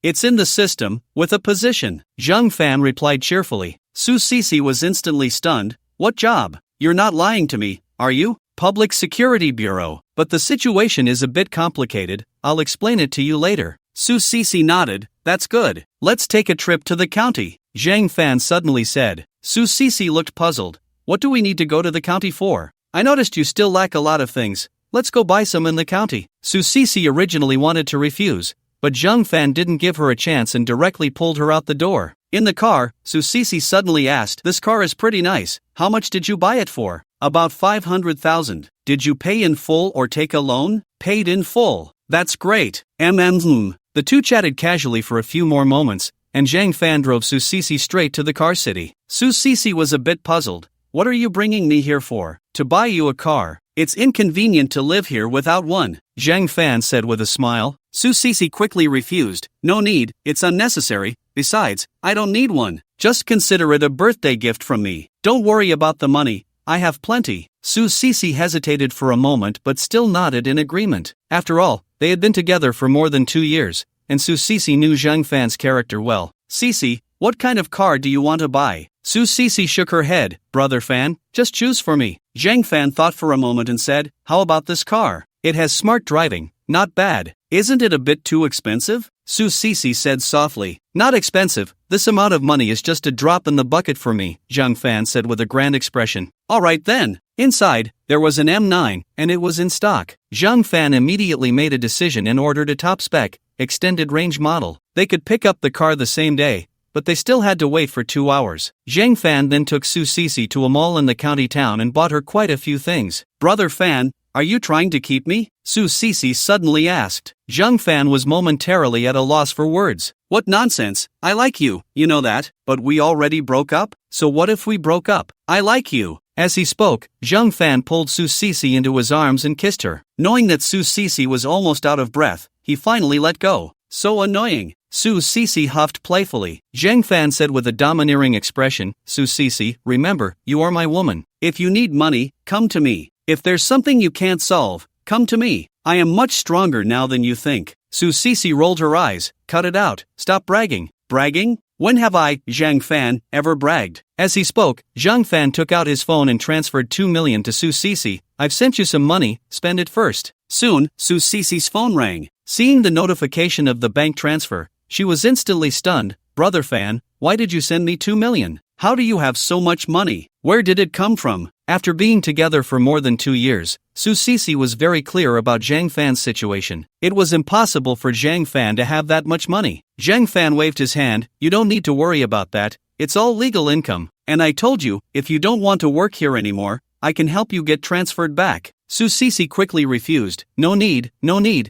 Speaker 1: It's in the system, with a position. Zhang Fan replied cheerfully. Su Sisi was instantly stunned. What job? You're not lying to me, are you? Public Security Bureau. But the situation is a bit complicated. I'll explain it to you later. Su Sisi nodded. That's good. Let's take a trip to the county, Zhang Fan suddenly said. Su Sisi looked puzzled. What do we need to go to the county for? I noticed you still lack a lot of things. Let's go buy some in the county. Su Sisi originally wanted to refuse, but Zhang Fan didn't give her a chance and directly pulled her out the door. In the car, Su Sisi suddenly asked, This car is pretty nice. How much did you buy it for? About 500,000. Did you pay in full or take a loan? Paid in full. That's great. The two chatted casually for a few more moments, and Zhang Fan drove Su Sisi straight to the car city. Su Sisi was a bit puzzled. What are you bringing me here for? To buy you a car. It's inconvenient to live here without one, Zhang Fan said with a smile. Su Sisi quickly refused. No need, it's unnecessary. Besides, I don't need one. Just consider it a birthday gift from me. Don't worry about the money. I have plenty. Su Sisi hesitated for a moment but still nodded in agreement. After all, they had been together for more than 2 years, and Su Sisi knew Zhang Fan's character well. Sisi, what kind of car do you want to buy? Su Sisi shook her head. Brother Fan, just choose for me. Zhang Fan thought for a moment and said, How about this car? It has smart driving. Not bad. Isn't it a bit too expensive? Su Sisi said softly. Not expensive. This amount of money is just a drop in the bucket for me, Zhang Fan said with a grand expression. Alright then. Inside, there was an M9, and it was in stock. Zhang Fan immediately made a decision and ordered a top-spec, extended-range model. They could pick up the car the same day, but they still had to wait for 2 hours. Zhang Fan then took Su Sisi to a mall in the county town and bought her quite a few things. Brother Fan, are you trying to keep me? Su Sisi suddenly asked. Zhang Fan was momentarily at a loss for words. What nonsense, I like you, you know that, but we already broke up? So what if we broke up? I like you. As he spoke, Zhang Fan pulled Su Sisi into his arms and kissed her. Knowing that Su Sisi was almost out of breath, he finally let go. So annoying. Su Sisi huffed playfully. Zhang Fan said with a domineering expression, Su Sisi, remember, you are my woman. If you need money, come to me. If there's something you can't solve, come to me. I am much stronger now than you think. Su Sisi rolled her eyes. Cut it out. Stop bragging. Bragging? When have I, Zhang Fan, ever bragged? As he spoke, Zhang Fan took out his phone and transferred 2 million to Su Sisi. I've sent you some money, spend it first. Soon, Su Sisi's phone rang. Seeing the notification of the bank transfer, she was instantly stunned. Brother Fan, why did you send me 2 million? How do you have so much money? Where did it come from? After being together for more than 2 years, Su Sisi was very clear about Zhang Fan's situation. It was impossible for Zhang Fan to have that much money. Zhang Fan waved his hand. You don't need to worry about that. It's all legal income. And I told you, if you don't want to work here anymore, I can help you get transferred back. Su Sisi quickly refused. No need.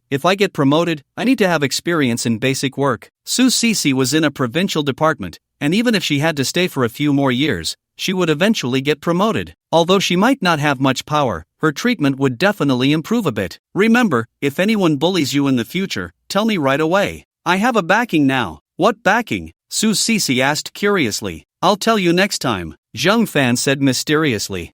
Speaker 1: If I get promoted, I need to have experience in basic work. Su Sisi was in a provincial department, and even if she had to stay for a few more years, she would eventually get promoted. Although she might not have much power, her treatment would definitely improve a bit. Remember, if anyone bullies you in the future, tell me right away. I have a backing now. What backing? Su Sisi asked curiously. I'll tell you next time, Zhang Fan said mysteriously.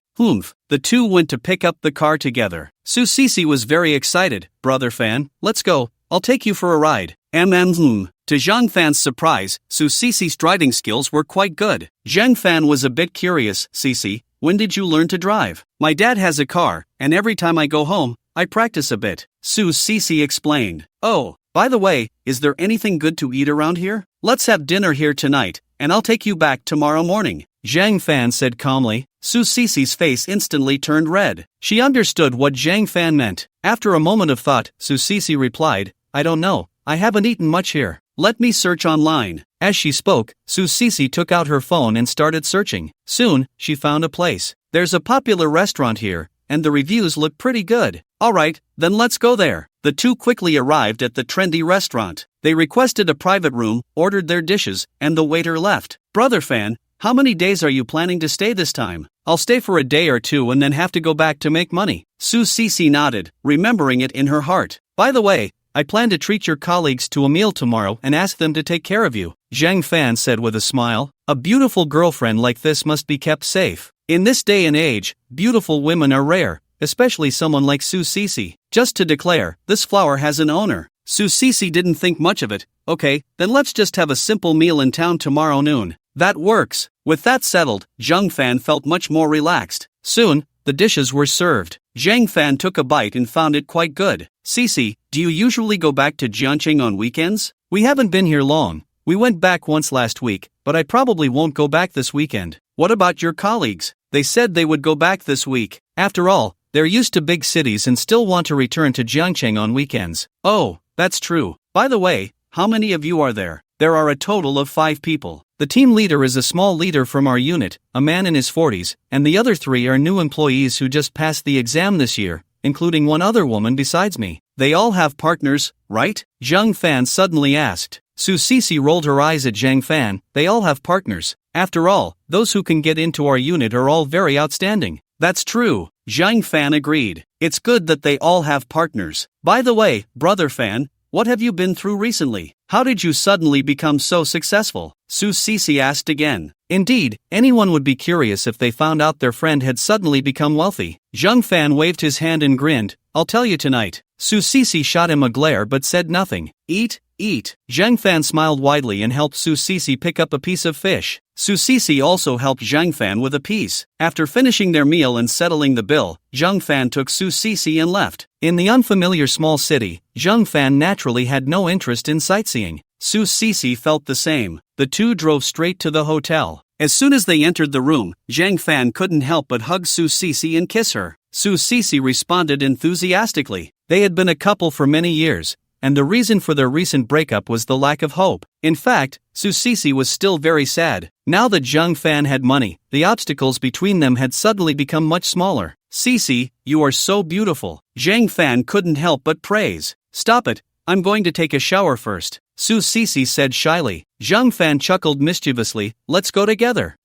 Speaker 1: The two went to pick up the car together. Su Sisi was very excited. Brother Fan, let's go. I'll take you for a ride. To Zhang Fan's surprise, Su Sisi's driving skills were quite good. Zhang Fan was a bit curious. Sisi, when did you learn to drive? My dad has a car, and every time I go home, I practice a bit. Su Sisi explained. Oh, by the way, is there anything good to eat around here? Let's have dinner here tonight, and I'll take you back tomorrow morning. Zhang Fan said calmly. Su Sisi's face instantly turned red. She understood what Zhang Fan meant. After a moment of thought, Su Sisi replied, I don't know. I haven't eaten much here. Let me search online. As she spoke, Su Sisi took out her phone and started searching. Soon, she found a place. There's a popular restaurant here, and the reviews look pretty good. Alright, then let's go there. The two quickly arrived at the trendy restaurant. They requested a private room, ordered their dishes, and the waiter left. Brother Fan, how many days are you planning to stay this time? I'll stay for a day or two and then have to go back to make money. Su Sisi nodded, remembering it in her heart. By the way, I plan to treat your colleagues to a meal tomorrow and ask them to take care of you, Zhang Fan said with a smile. A beautiful girlfriend like this must be kept safe. In this day and age, beautiful women are rare, especially someone like Su Sisi. Just to declare, this flower has an owner. Su Sisi didn't think much of it. Okay, then let's just have a simple meal in town tomorrow noon. That works. With that settled, Zhang Fan felt much more relaxed. Soon, the dishes were served. Zhang Fan took a bite and found it quite good. Sisi, do you usually go back to Jiangqing on weekends? We haven't been here long. We went back once last week, but I probably won't go back this weekend. What about your colleagues? They said they would go back this week. After all, they're used to big cities and still want to return to Jiangqing on weekends. Oh, that's true. By the way, how many of you are there? There are a total of 5 people. The team leader is a small leader from our unit, a man in his 40s, and the other 3 are new employees who just passed the exam this year, including one other woman besides me. They all have partners, right? Zhang Fan suddenly asked. Su Sisi rolled her eyes at Zhang Fan. They all have partners. After all, those who can get into our unit are all very outstanding. That's true, Zhang Fan agreed. It's good that they all have partners. By the way, Brother Fan, what have you been through recently? How did you suddenly become so successful? Su Sisi asked again. Indeed, anyone would be curious if they found out their friend had suddenly become wealthy. Zhang Fan waved his hand and grinned. I'll tell you tonight. Su Sisi shot him a glare but said nothing. Eat. Zhang Fan smiled widely and helped Su Sisi pick up a piece of fish. Su Sisi also helped Zhang Fan with a piece. After finishing their meal and settling the bill, Zhang Fan took Su Sisi and left. In the unfamiliar small city, Zhang Fan naturally had no interest in sightseeing. Su Sisi felt the same. The two drove straight to the hotel. As soon as they entered the room, Zhang Fan couldn't help but hug Su Sisi and kiss her. Su Sisi responded enthusiastically. They had been a couple for many years, and the reason for their recent breakup was the lack of hope. In fact, Su Sisi was still very sad. Now that Zhang Fan had money, the obstacles between them had suddenly become much smaller. Sisi, you are so beautiful. Zhang Fan couldn't help but praise. Stop it, I'm going to take a shower first, Su Sisi said shyly. Zhang Fan chuckled mischievously. Let's go together.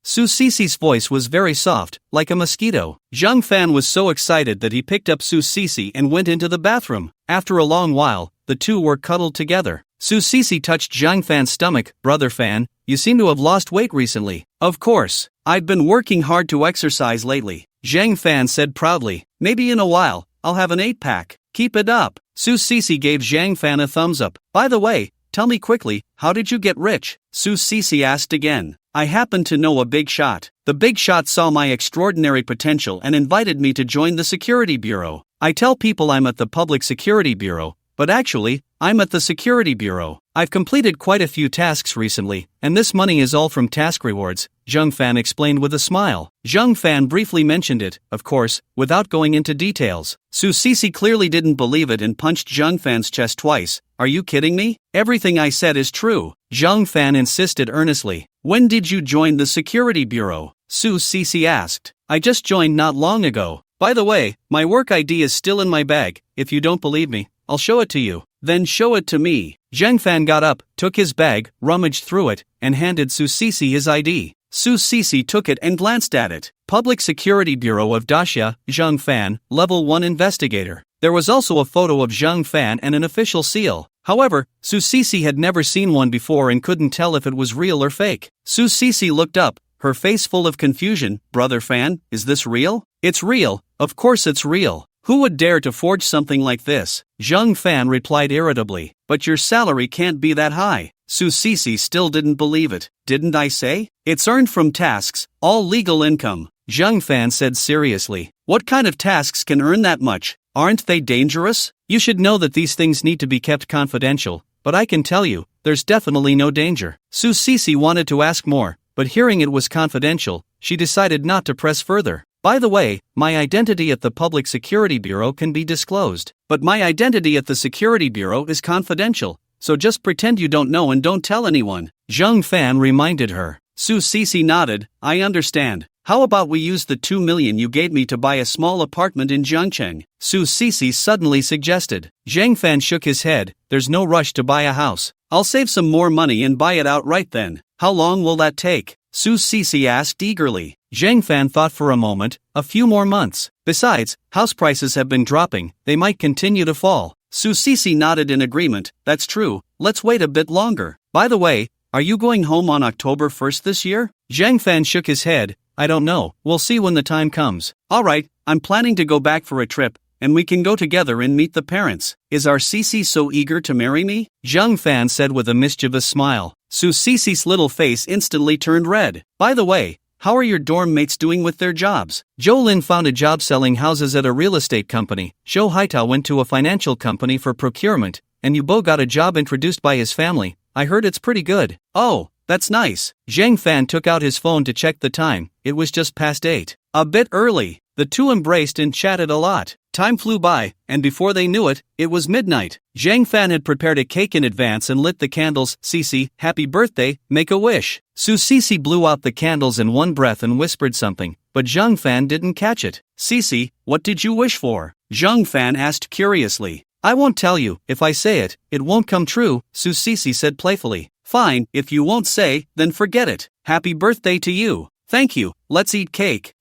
Speaker 1: Su Sisi's voice was very soft, like a mosquito. Zhang Fan was so excited that he picked up Su Sisi and went into the bathroom. After a long while, the two were cuddled together. Su Sisi touched Zhang Fan's stomach. Brother Fan, you seem to have lost weight recently. Of course, I've been working hard to exercise lately, Zhang Fan said proudly. Maybe in a while, I'll have an 8-pack. Keep it up. Su Sisi gave Zhang Fan a thumbs up. By the way, tell me quickly, how did you get rich? Su Sisi asked again. I happen to know a big shot. The big shot saw my extraordinary potential and invited me to join the security bureau. I tell people I'm at the public security bureau, but actually, I'm at the security bureau. I've completed quite a few tasks recently, and this money is all from task rewards, Zhang Fan explained with a smile. Zhang Fan briefly mentioned it, of course, without going into details. Su Sisi clearly didn't believe it and punched Zhang Fan's chest twice. Are you kidding me? Everything I said is true. Zhang Fan insisted earnestly. When did you join the security bureau? Su Sisi asked. I just joined not long ago. By the way, my work ID is still in my bag. If you don't believe me, I'll show it to you. Then show it to me. Zhang Fan got up, took his bag, rummaged through it, and handed Su Sisi his ID. Su Sisi took it and glanced at it. Public Security Bureau of Daxia, Zhang Fan, Level 1 Investigator. There was also a photo of Zhang Fan and an official seal. However, Su Sisi had never seen one before and couldn't tell if it was real or fake. Su Sisi looked up, her face full of confusion. Brother Fan, is this real? It's real, of course it's real. Who would dare to forge something like this? Zhang Fan replied irritably. But your salary can't be that high. Su Sisi still didn't believe it. Didn't I say? It's earned from tasks, all legal income. Zhang Fan said seriously. What kind of tasks can earn that much? Aren't they dangerous? You should know that these things need to be kept confidential, but I can tell you, there's definitely no danger. Su Sisi wanted to ask more, but hearing it was confidential, she decided not to press further. By the way, my identity at the Public Security Bureau can be disclosed. But my identity at the Security Bureau is confidential, so just pretend you don't know and don't tell anyone. Zhang Fan reminded her. Su Sisi nodded. I understand. How about we use the 2 million you gave me to buy a small apartment in Jiangcheng? Su Sisi suddenly suggested. Zhang Fan shook his head. There's no rush to buy a house. I'll save some more money and buy it outright then. How long will that take? Su Sisi asked eagerly. Zhang Fan thought for a moment. A few more months. Besides, house prices have been dropping. They might continue to fall. Su Sisi nodded in agreement. That's true. Let's wait a bit longer. By the way, are you going home on October 1st this year? Zhang Fan shook his head. I don't know. We'll see when the time comes. Alright, I'm planning to go back for a trip, and we can go together and meet the parents. Is our Sisi so eager to marry me? Zhang Fan said with a mischievous smile. Su Sisi's little face instantly turned red. By the way, how are your dorm mates doing with their jobs? Zhou Lin found a job selling houses at a real estate company. Zhou Haitao went to a financial company for procurement, and Yubo got a job introduced by his family. I heard it's pretty good. Oh, that's nice. Zhang Fan took out his phone to check the time. It was just past 8. A bit early. The two embraced and chatted a lot. Time flew by, and before they knew it, it was midnight. Zhang Fan had prepared a cake in advance and lit the candles. Sisi, happy birthday, make a wish. Su Sisi blew out the candles in one breath and whispered something, but Zhang Fan didn't catch it. Sisi, what did you wish for? Zhang Fan asked curiously. I won't tell you. If I say it, it won't come true, Su Sisi said playfully. Fine, if you won't say, then forget it. Happy birthday to you. Thank you, let's eat cake.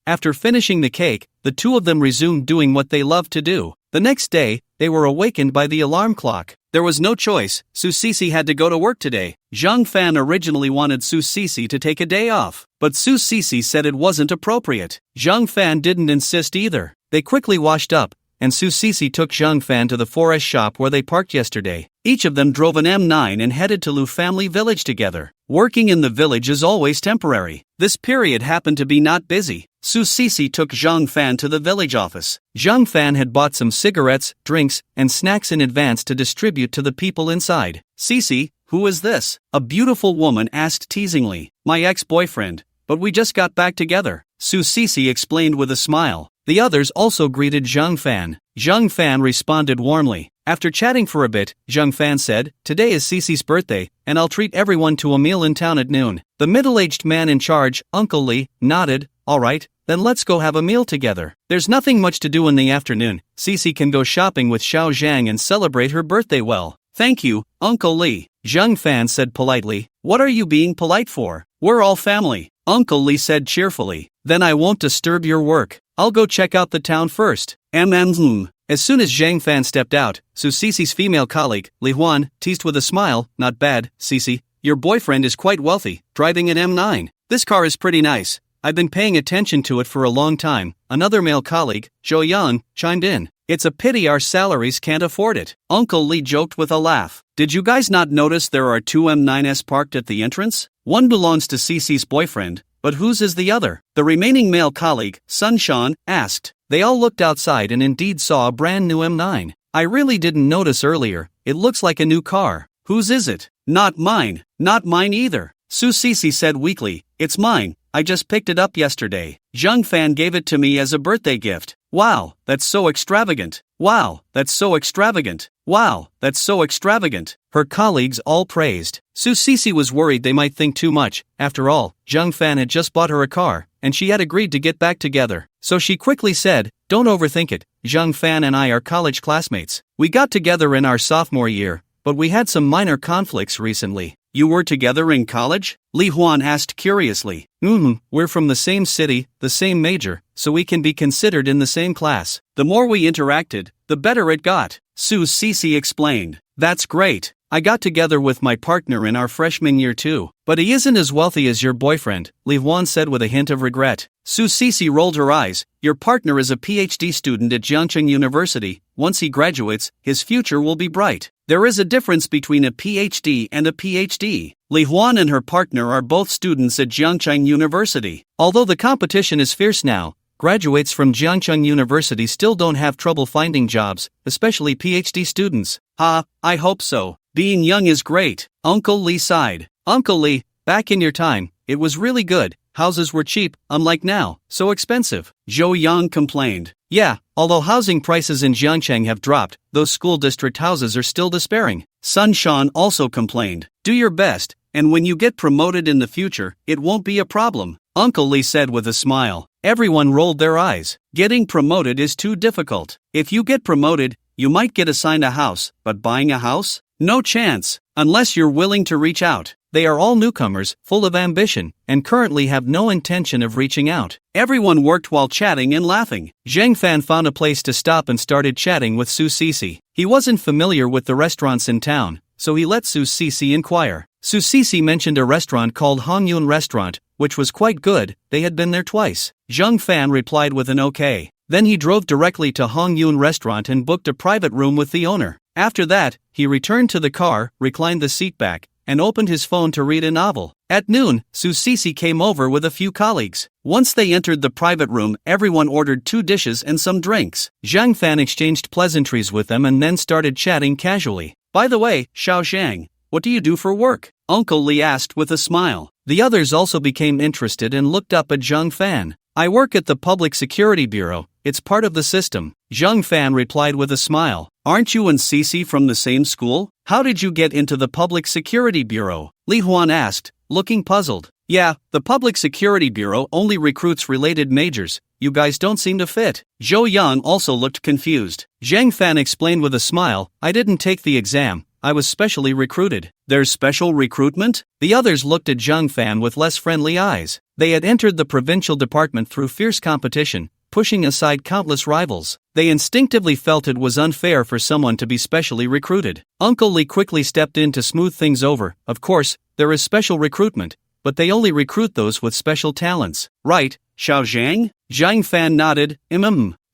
Speaker 1: After finishing the cake, the two of them resumed doing what they loved to do. The next day, they were awakened by the alarm clock. There was no choice, Su Sisi had to go to work today. Zhang Fan originally wanted Su Sisi to take a day off, but Su Sisi said it wasn't appropriate. Zhang Fan didn't insist either. They quickly washed up, and Su Sisi took Zhang Fan to the forest shop where they parked yesterday. Each of them drove an M9 and headed to Lu Family Village together. Working in the village is always temporary. This period happened to be not busy. Su Sisi took Zhang Fan to the village office. Zhang Fan had bought some cigarettes, drinks, and snacks in advance to distribute to the people inside. Sisi, who is this? A beautiful woman asked teasingly. My ex-boyfriend, but we just got back together. Su Sisi explained with a smile. The others also greeted Zhang Fan. Zhang Fan responded warmly. After chatting for a bit, Zhang Fan said, Today is Sisi's birthday, and I'll treat everyone to a meal in town at noon. The middle-aged man in charge, Uncle Li, nodded. Alright, then let's go have a meal together. There's nothing much to do in the afternoon. Sisi can go shopping with Xiao Zhang and celebrate her birthday well. Thank you, Uncle Li. Zhang Fan said politely. What are you being polite for? We're all family. Uncle Li said cheerfully. Then I won't disturb your work. I'll go check out the town first. As soon as Zhang Fan stepped out, Su Sisi's female colleague, Li Huan, teased with a smile, Not bad, Sisi. Your boyfriend is quite wealthy, driving an M9. This car is pretty nice. I've been paying attention to it for a long time. Another male colleague, Zhou Yang, chimed in. It's a pity our salaries can't afford it. Uncle Li joked with a laugh. Did you guys not notice there are two M9s parked at the entrance? One belongs to Sisi's boyfriend, but whose is the other? The remaining male colleague, Sun Shan, asked. They all looked outside and indeed saw a brand new M9. I really didn't notice earlier, it looks like a new car. Whose is it? Not mine. Not mine either. Su Sisi said weakly, it's mine, I just picked it up yesterday. Zhang Fan gave it to me as a birthday gift. Wow, that's so extravagant. Wow, that's so extravagant. Wow, that's so extravagant. Her colleagues all praised. Su Sisi was worried they might think too much. After all, Zhang Fan had just bought her a car, and she had agreed to get back together. So she quickly said, don't overthink it, Zhang Fan and I are college classmates. We got together in our sophomore year, but we had some minor conflicts recently. You were together in college? Li Huan asked curiously. We're from the same city, the same major, so we can be considered in the same class. The more we interacted, the better it got, Su Sisi explained. That's great. I got together with my partner in our freshman year too. But he isn't as wealthy as your boyfriend, Li Huan said with a hint of regret. Su Sisi rolled her eyes. Your partner is a PhD student at Jiangcheng University. Once he graduates, his future will be bright. There is a difference between a PhD and a PhD. Li Huan and her partner are both students at Jiangcheng University. Although the competition is fierce now, graduates from Jiangcheng University still don't have trouble finding jobs, especially PhD students. I hope so. Being young is great, Uncle Li sighed. Uncle Li, back in your time, it was really good. Houses were cheap, unlike now, so expensive. Zhou Yang complained. Yeah, although housing prices in Jiangcheng have dropped, those school district houses are still despairing. Sun Shan also complained. Do your best, and when you get promoted in the future, it won't be a problem, Uncle Li said with a smile. Everyone rolled their eyes. Getting promoted is too difficult. If you get promoted, you might get assigned a house, but buying a house? No chance, unless you're willing to reach out. They are all newcomers, full of ambition, and currently have no intention of reaching out. Everyone worked while chatting and laughing. Zhang Fan found a place to stop and started chatting with Su Sisi. He wasn't familiar with the restaurants in town, so he let Su Sisi inquire. Su Sisi mentioned a restaurant called Hongyun Restaurant, which was quite good. They had been there twice. Zhang Fan replied with an okay. Then he drove directly to Hongyun Restaurant and booked a private room with the owner. After that, he returned to the car, reclined the seat back, and opened his phone to read a novel. At noon, Su Sisi came over with a few colleagues. Once they entered the private room, everyone ordered 2 dishes and some drinks. Zhang Fan exchanged pleasantries with them and then started chatting casually. By the way, Xiao Zhang, what do you do for work? Uncle Li asked with a smile. The others also became interested and looked up at Zhang Fan. I work at the Public Security Bureau, it's part of the system. Zhang Fan replied with a smile. Aren't you and Sisi from the same school? How did you get into the Public Security Bureau? Li Huan asked, looking puzzled. Yeah, the Public Security Bureau only recruits related majors. You guys don't seem to fit. Zhou Yang also looked confused. Zhang Fan explained with a smile, I didn't take the exam. I was specially recruited. There's special recruitment? The others looked at Zhang Fan with less friendly eyes. They had entered the provincial department through fierce competition, pushing aside countless rivals. They instinctively felt it was unfair for someone to be specially recruited. Uncle Li quickly stepped in to smooth things over. Of course, there is special recruitment, but they only recruit those with special talents. Right, Xiao Zhang? Zhang Fan nodded.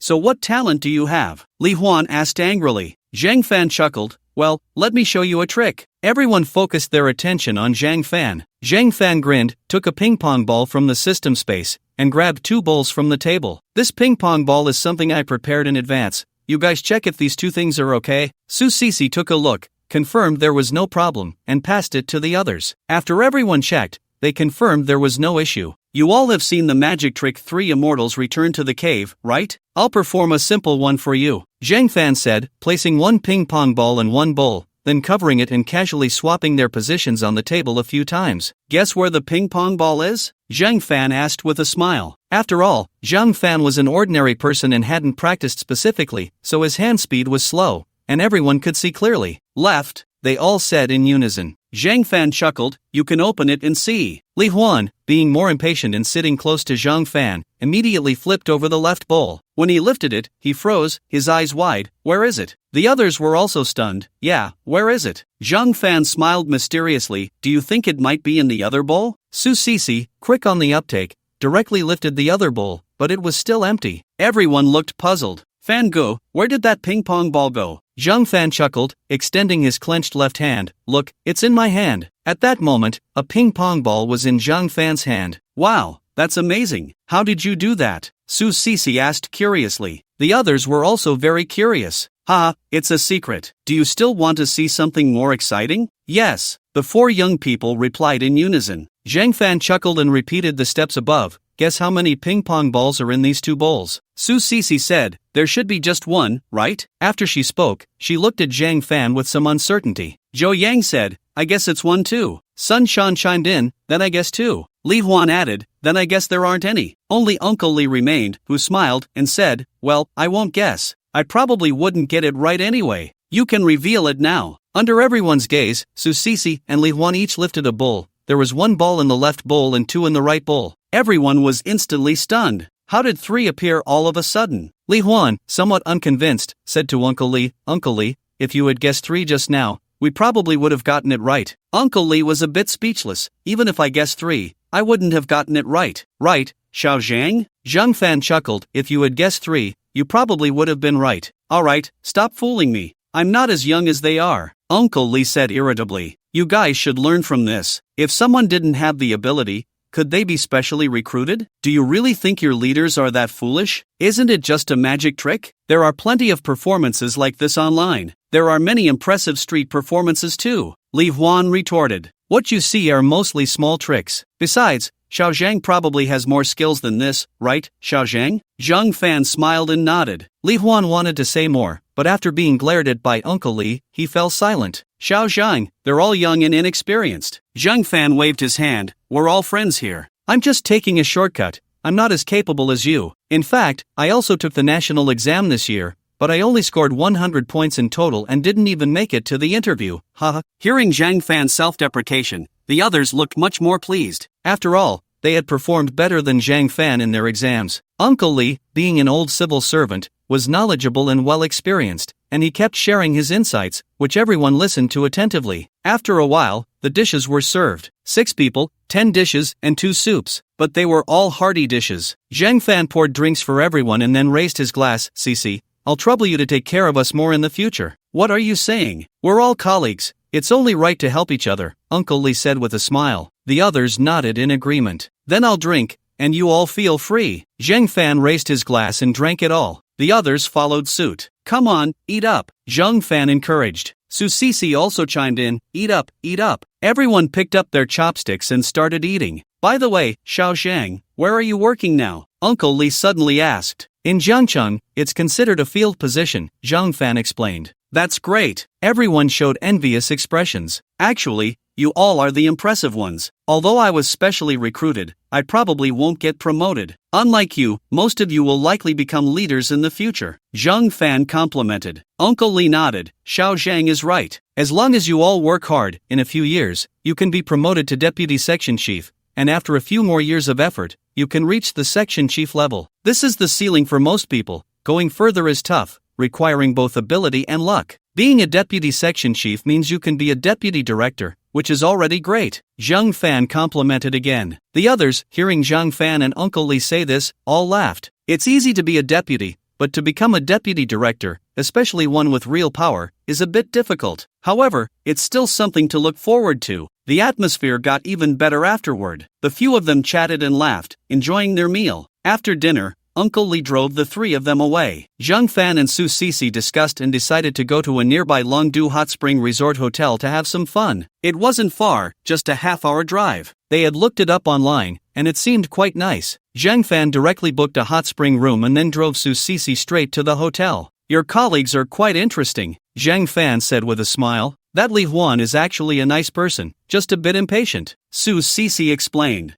Speaker 1: So what talent do you have? Li Huan asked angrily. Zhang Fan chuckled. Well, let me show you a trick. Everyone focused their attention on Zhang Fan. Zhang Fan grinned, took a ping pong ball from the system space, and grabbed 2 bowls from the table. This ping pong ball is something I prepared in advance. You guys check if these 2 things are okay? Su Sisi took a look, confirmed there was no problem, and passed it to the others. After everyone checked, they confirmed there was no issue. You all have seen the magic trick 3 immortals return to the cave, right? I'll perform a simple one for you. Zhang Fan said, placing 1 ping pong ball in 1 bowl, then covering it and casually swapping their positions on the table a few times. Guess where the ping pong ball is? Zhang Fan asked with a smile. After all, Zhang Fan was an ordinary person and hadn't practiced specifically, so his hand speed was slow, and everyone could see clearly. Left, they all said in unison. Zhang Fan chuckled, you can open it and see. Li Huan, being more impatient and sitting close to Zhang Fan, immediately flipped over the left bowl. When he lifted it, he froze, his eyes wide. Where is it? The others were also stunned. Yeah, where is it? Zhang Fan smiled mysteriously. Do you think it might be in the other bowl? Su Sisi, quick on the uptake, directly lifted the other bowl, but it was still empty. Everyone looked puzzled. Fan Go, where did that ping pong ball go? Zhang Fan chuckled, extending his clenched left hand. Look, it's in my hand. At that moment, a ping pong ball was in Zhang Fan's hand. Wow, that's amazing. How did you do that? Su Sisi asked curiously. The others were also very curious. Ha, it's a secret. Do you still want to see something more exciting? Yes. The four young people replied in unison. Zhang Fan chuckled and repeated the steps above. Guess how many ping pong balls are in these two bowls? Su Sisi said, there should be just one, right? After she spoke, she looked at Zhang Fan with some uncertainty. Zhou Yang said, I guess it's one too. Sun Shan chimed in, then I guess two. Li Huan added, then I guess there aren't any. Only Uncle Li remained, who smiled and said, well, I won't guess. I probably wouldn't get it right anyway. You can reveal it now. Under everyone's gaze, Su Sisi and Li Huan each lifted a bowl. There was one ball in the left bowl and two in the right bowl. Everyone was instantly stunned. How did three appear all of a sudden? Li Huan, somewhat unconvinced, said to Uncle Li, if you had guessed three just now, we probably would have gotten it right. Uncle Li was a bit speechless. Even if I guessed three, I wouldn't have gotten it right. Right, Xiao Zhang? Zhang Fan chuckled, if you had guessed three, you probably would have been right. Alright, stop fooling me. I'm not as young as they are. Uncle Li said irritably. You guys should learn from this. If someone didn't have the ability, could they be specially recruited? Do you really think your leaders are that foolish? Isn't it just a magic trick? There are plenty of performances like this online. There are many impressive street performances too. Li Huan retorted. What you see are mostly small tricks. Besides, Xiao Zhang probably has more skills than this, right, Xiao Zhang? Zhang Fan smiled and nodded. Li Huan wanted to say more, but after being glared at by Uncle Li, he fell silent. Xiao Zhang, they're all young and inexperienced. Zhang Fan waved his hand. We're all friends here. I'm just taking a shortcut. I'm not as capable as you. In fact, I also took the national exam this year, but I only scored 100 points in total and didn't even make it to the interview. Haha. Hearing Zhang Fan's self-deprecation, the others looked much more pleased. After all, they had performed better than Zhang Fan in their exams. Uncle Li, being an old civil servant, was knowledgeable and well-experienced, and he kept sharing his insights, which everyone listened to attentively. After a while, the dishes were served. 6 people, 10 dishes, and 2 soups. But they were all hearty dishes. Zhang Fan poured drinks for everyone and then raised his glass. Sisi, I'll trouble you to take care of us more in the future. What are you saying? We're all colleagues. It's only right to help each other, Uncle Li said with a smile. The others nodded in agreement. Then I'll drink, and you all feel free. Zhang Fan raised his glass and drank it all. The others followed suit. Come on, eat up, Zhang Fan encouraged. Su Sisi also chimed in, eat up, eat up. Everyone picked up their chopsticks and started eating. By the way, Xiao Zhang, where are you working now? Uncle Li suddenly asked. In Jiangcheng, it's considered a field position, Zhang Fan explained. That's great. Everyone showed envious expressions. Actually, you all are the impressive ones. Although I was specially recruited, I probably won't get promoted. Unlike you, most of you will likely become leaders in the future. Zhang Fan complimented. Uncle Li nodded. Xiao Zhang is right. As long as you all work hard, in a few years, you can be promoted to deputy section chief, and after a few more years of effort, you can reach the section chief level. This is the ceiling for most people. Going further is tough, requiring both ability and luck. Being a deputy section chief means you can be a deputy director, which is already great. Zhang Fan complimented again. The others, hearing Zhang Fan and Uncle Li say this, all laughed. It's easy to be a deputy, but to become a deputy director, especially one with real power, is a bit difficult. However, it's still something to look forward to. The atmosphere got even better afterward. The few of them chatted and laughed, enjoying their meal. After dinner, Uncle Li drove the 3 of them away. Zhang Fan and Su Sisi discussed and decided to go to a nearby Longdu Hot Spring Resort Hotel to have some fun. It wasn't far, just a half-hour drive. They had looked it up online, and it seemed quite nice. Zhang Fan directly booked a hot spring room and then drove Su Sisi straight to the hotel. Your colleagues are quite interesting, Zhang Fan said with a smile. That Li Huan is actually a nice person, just a bit impatient. Su Sisi explained.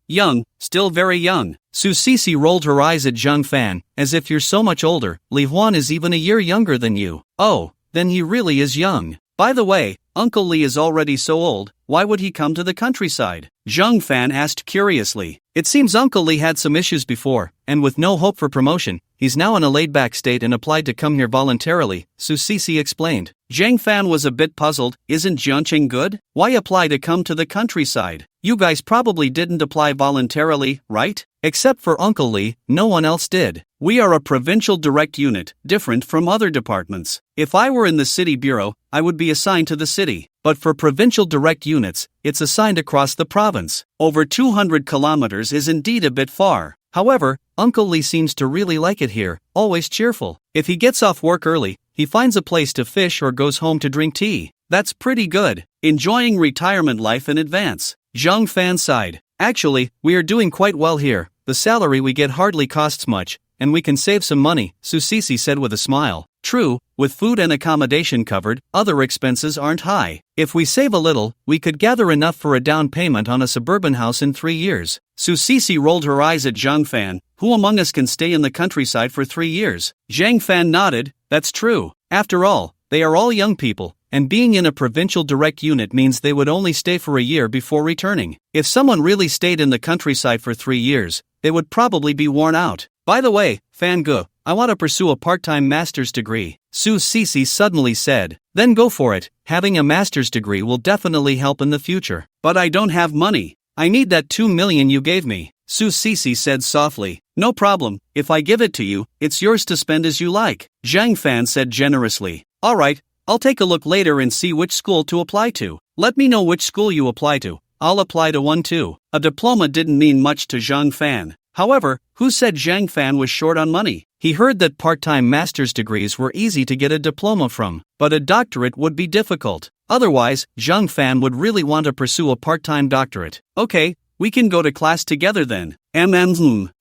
Speaker 1: Young, still very young. Su Sisi rolled her eyes at Zhang Fan, as if you're so much older, Li Huan is even a year younger than you. Oh, then he really is young. By the way, Uncle Li is already so old, why would he come to the countryside? Zhang Fan asked curiously. It seems Uncle Li had some issues before, and with no hope for promotion, he's now in a laid-back state and applied to come here voluntarily, Su Sisi explained. Zhang Fan was a bit puzzled. Isn't Jiangcheng good? Why apply to come to the countryside? You guys probably didn't apply voluntarily, right? Except for Uncle Li, no one else did. We are a provincial direct unit, different from other departments. If I were in the city bureau, I would be assigned to the city. But for provincial direct units, it's assigned across the province. Over 200 kilometers is indeed a bit far. However, Uncle Li seems to really like it here, always cheerful. If he gets off work early, he finds a place to fish or goes home to drink tea. That's pretty good. Enjoying retirement life in advance. Zhang Fan sighed. Actually, we are doing quite well here. The salary we get hardly costs much, and we can save some money, Su Sisi said with a smile. True, with food and accommodation covered, other expenses aren't high. If we save a little, we could gather enough for a down payment on a suburban house in 3 years. Su Sisi rolled her eyes at Zhang Fan. Who among us can stay in the countryside for 3 years? Zhang Fan nodded. That's true. After all, they are all young people, and being in a provincial direct unit means they would only stay for a year before returning. If someone really stayed in the countryside for 3 years, they would probably be worn out. By the way, Fan Gu, I want to pursue a part-time master's degree, Su Sisi suddenly said. Then go for it. Having a master's degree will definitely help in the future. But I don't have money. I need that 2 million you gave me, Su Sisi said softly. No problem, if I give it to you, it's yours to spend as you like, Zhang Fan said generously. Alright, I'll take a look later and see which school to apply to. Let me know which school you apply to. I'll apply to one too. A diploma didn't mean much to Zhang Fan. However, who said Zhang Fan was short on money? He heard that part-time master's degrees were easy to get a diploma from, but a doctorate would be difficult. Otherwise, Zhang Fan would really want to pursue a part-time doctorate. Okay, we can go to class together then.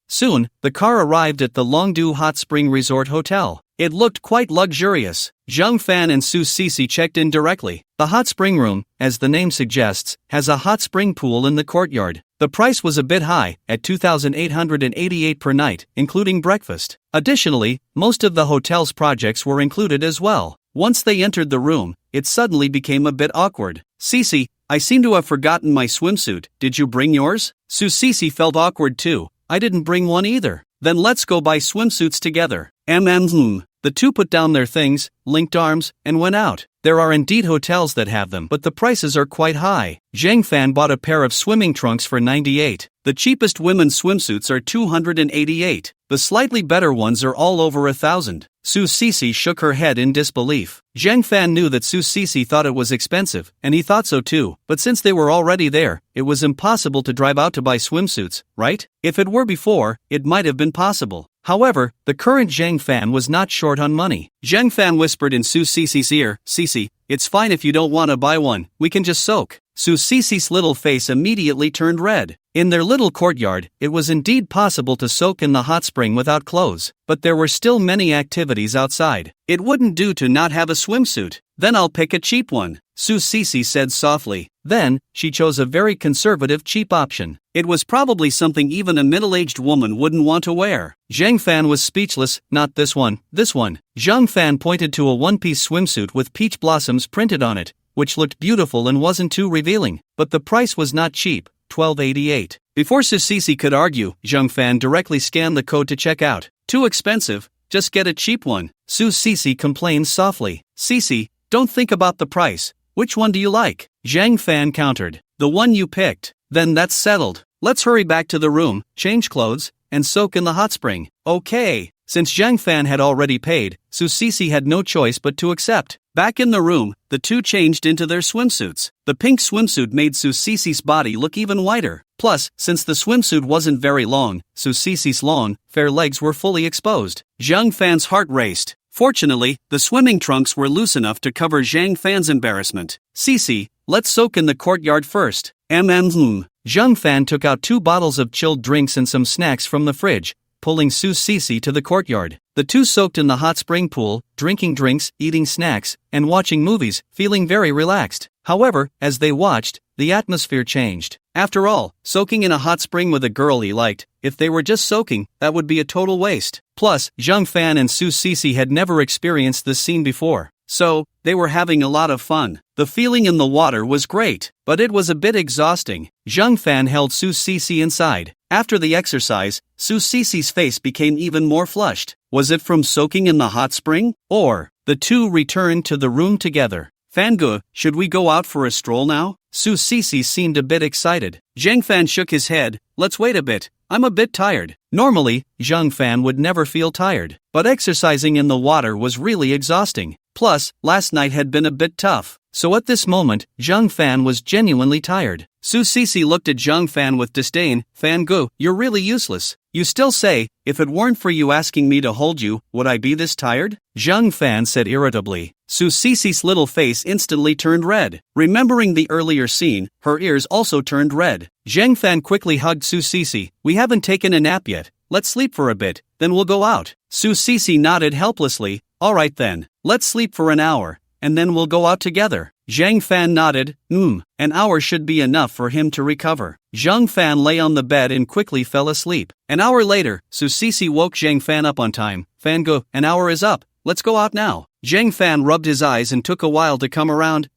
Speaker 1: Soon, the car arrived at the Longdu Hot Spring Resort Hotel. It looked quite luxurious. Zhang Fan and Su Sisi checked in directly. The hot spring room, as the name suggests, has a hot spring pool in the courtyard. The price was a bit high, at 2,888 per night, including breakfast. Additionally, most of the hotel's projects were included as well. Once they entered the room, it suddenly became a bit awkward. Sisi, I seem to have forgotten my swimsuit. Did you bring yours? Su Sisi felt awkward too. I didn't bring one either. Then let's go buy swimsuits together. The two put down their things, linked arms, and went out. There are indeed hotels that have them, but the prices are quite high. Zhang Fan bought a pair of swimming trunks for 98. The cheapest women's swimsuits are 288. The slightly better ones are all over 1,000. Su Sisi shook her head in disbelief. Zhang Fan knew that Su Sisi thought it was expensive, and he thought so too, but since they were already there, it was impossible to drive out to buy swimsuits, right? If it were before, it might have been possible. However, the current Zhang Fan was not short on money. Zhang Fan whispered in Su Sisi's ear, Sisi, it's fine if you don't want to buy one, we can just soak. Su Sisi's little face immediately turned red. In their little courtyard, it was indeed possible to soak in the hot spring without clothes, but there were still many activities outside. It wouldn't do to not have a swimsuit. Then I'll pick a cheap one, Su Sisi said softly. Then, she chose a very conservative cheap option. It was probably something even a middle-aged woman wouldn't want to wear. Zhang Fan was speechless. Not this one, this one. Zhang Fan pointed to a one-piece swimsuit with peach blossoms printed on it, which looked beautiful and wasn't too revealing, but the price was not cheap, $12.88. Before Su Sisi could argue, Zhang Fan directly scanned the code to check out. Too expensive, just get a cheap one, Su Sisi complained softly. Sisi, don't think about the price. Which one do you like? Zhang Fan countered. The one you picked. Then that's settled. Let's hurry back to the room, change clothes, and soak in the hot spring. Okay. Since Zhang Fan had already paid, Su Sisi had no choice but to accept. Back in the room, the two changed into their swimsuits. The pink swimsuit made Su Sisi's body look even whiter. Plus, since the swimsuit wasn't very long, Su Sisi's long, fair legs were fully exposed. Zhang Fan's heart raced. Fortunately, the swimming trunks were loose enough to cover Zhang Fan's embarrassment. Sisi, let's soak in the courtyard first. Zhang Fan took out 2 bottles of chilled drinks and some snacks from the fridge, pulling Su Sisi to the courtyard. The two soaked in the hot spring pool, drinking drinks, eating snacks, and watching movies, feeling very relaxed. However, as they watched, the atmosphere changed. After all, soaking in a hot spring with a girl he liked, if they were just soaking, that would be a total waste. Plus, Zhang Fan and Su Sisi had never experienced this scene before. So, they were having a lot of fun. The feeling in the water was great, but it was a bit exhausting. Zhang Fan held Su Sisi inside. After the exercise, Su Sisi's face became even more flushed. Was it from soaking in the hot spring? Or, the two returned to the room together. Fangu, should we go out for a stroll now? Su Sisi seemed a bit excited. Zhang Fan shook his head. Let's wait a bit. I'm a bit tired. Normally, Zhang Fan would never feel tired, but exercising in the water was really exhausting. Plus, last night had been a bit tough. So at this moment, Zhang Fan was genuinely tired. Su Sisi looked at Zhang Fan with disdain. Fangu, you're really useless. You still say, if it weren't for you asking me to hold you, would I be this tired? Zhang Fan said irritably. Su Cici's little face instantly turned red. Remembering the earlier scene, her ears also turned red. Zhang Fan quickly hugged Su Cici. We haven't taken a nap yet. Let's sleep for a bit, then we'll go out. Su Cici nodded helplessly. Alright then, let's sleep for an hour, and then we'll go out together. Zhang Fan nodded. An hour should be enough for him to recover. Zhang Fan lay on the bed and quickly fell asleep. An hour later, Su Cici woke Zhang Fan up on time. Fan go, an hour is up. Let's go out now. Zhang Fan rubbed his eyes and took a while to come around.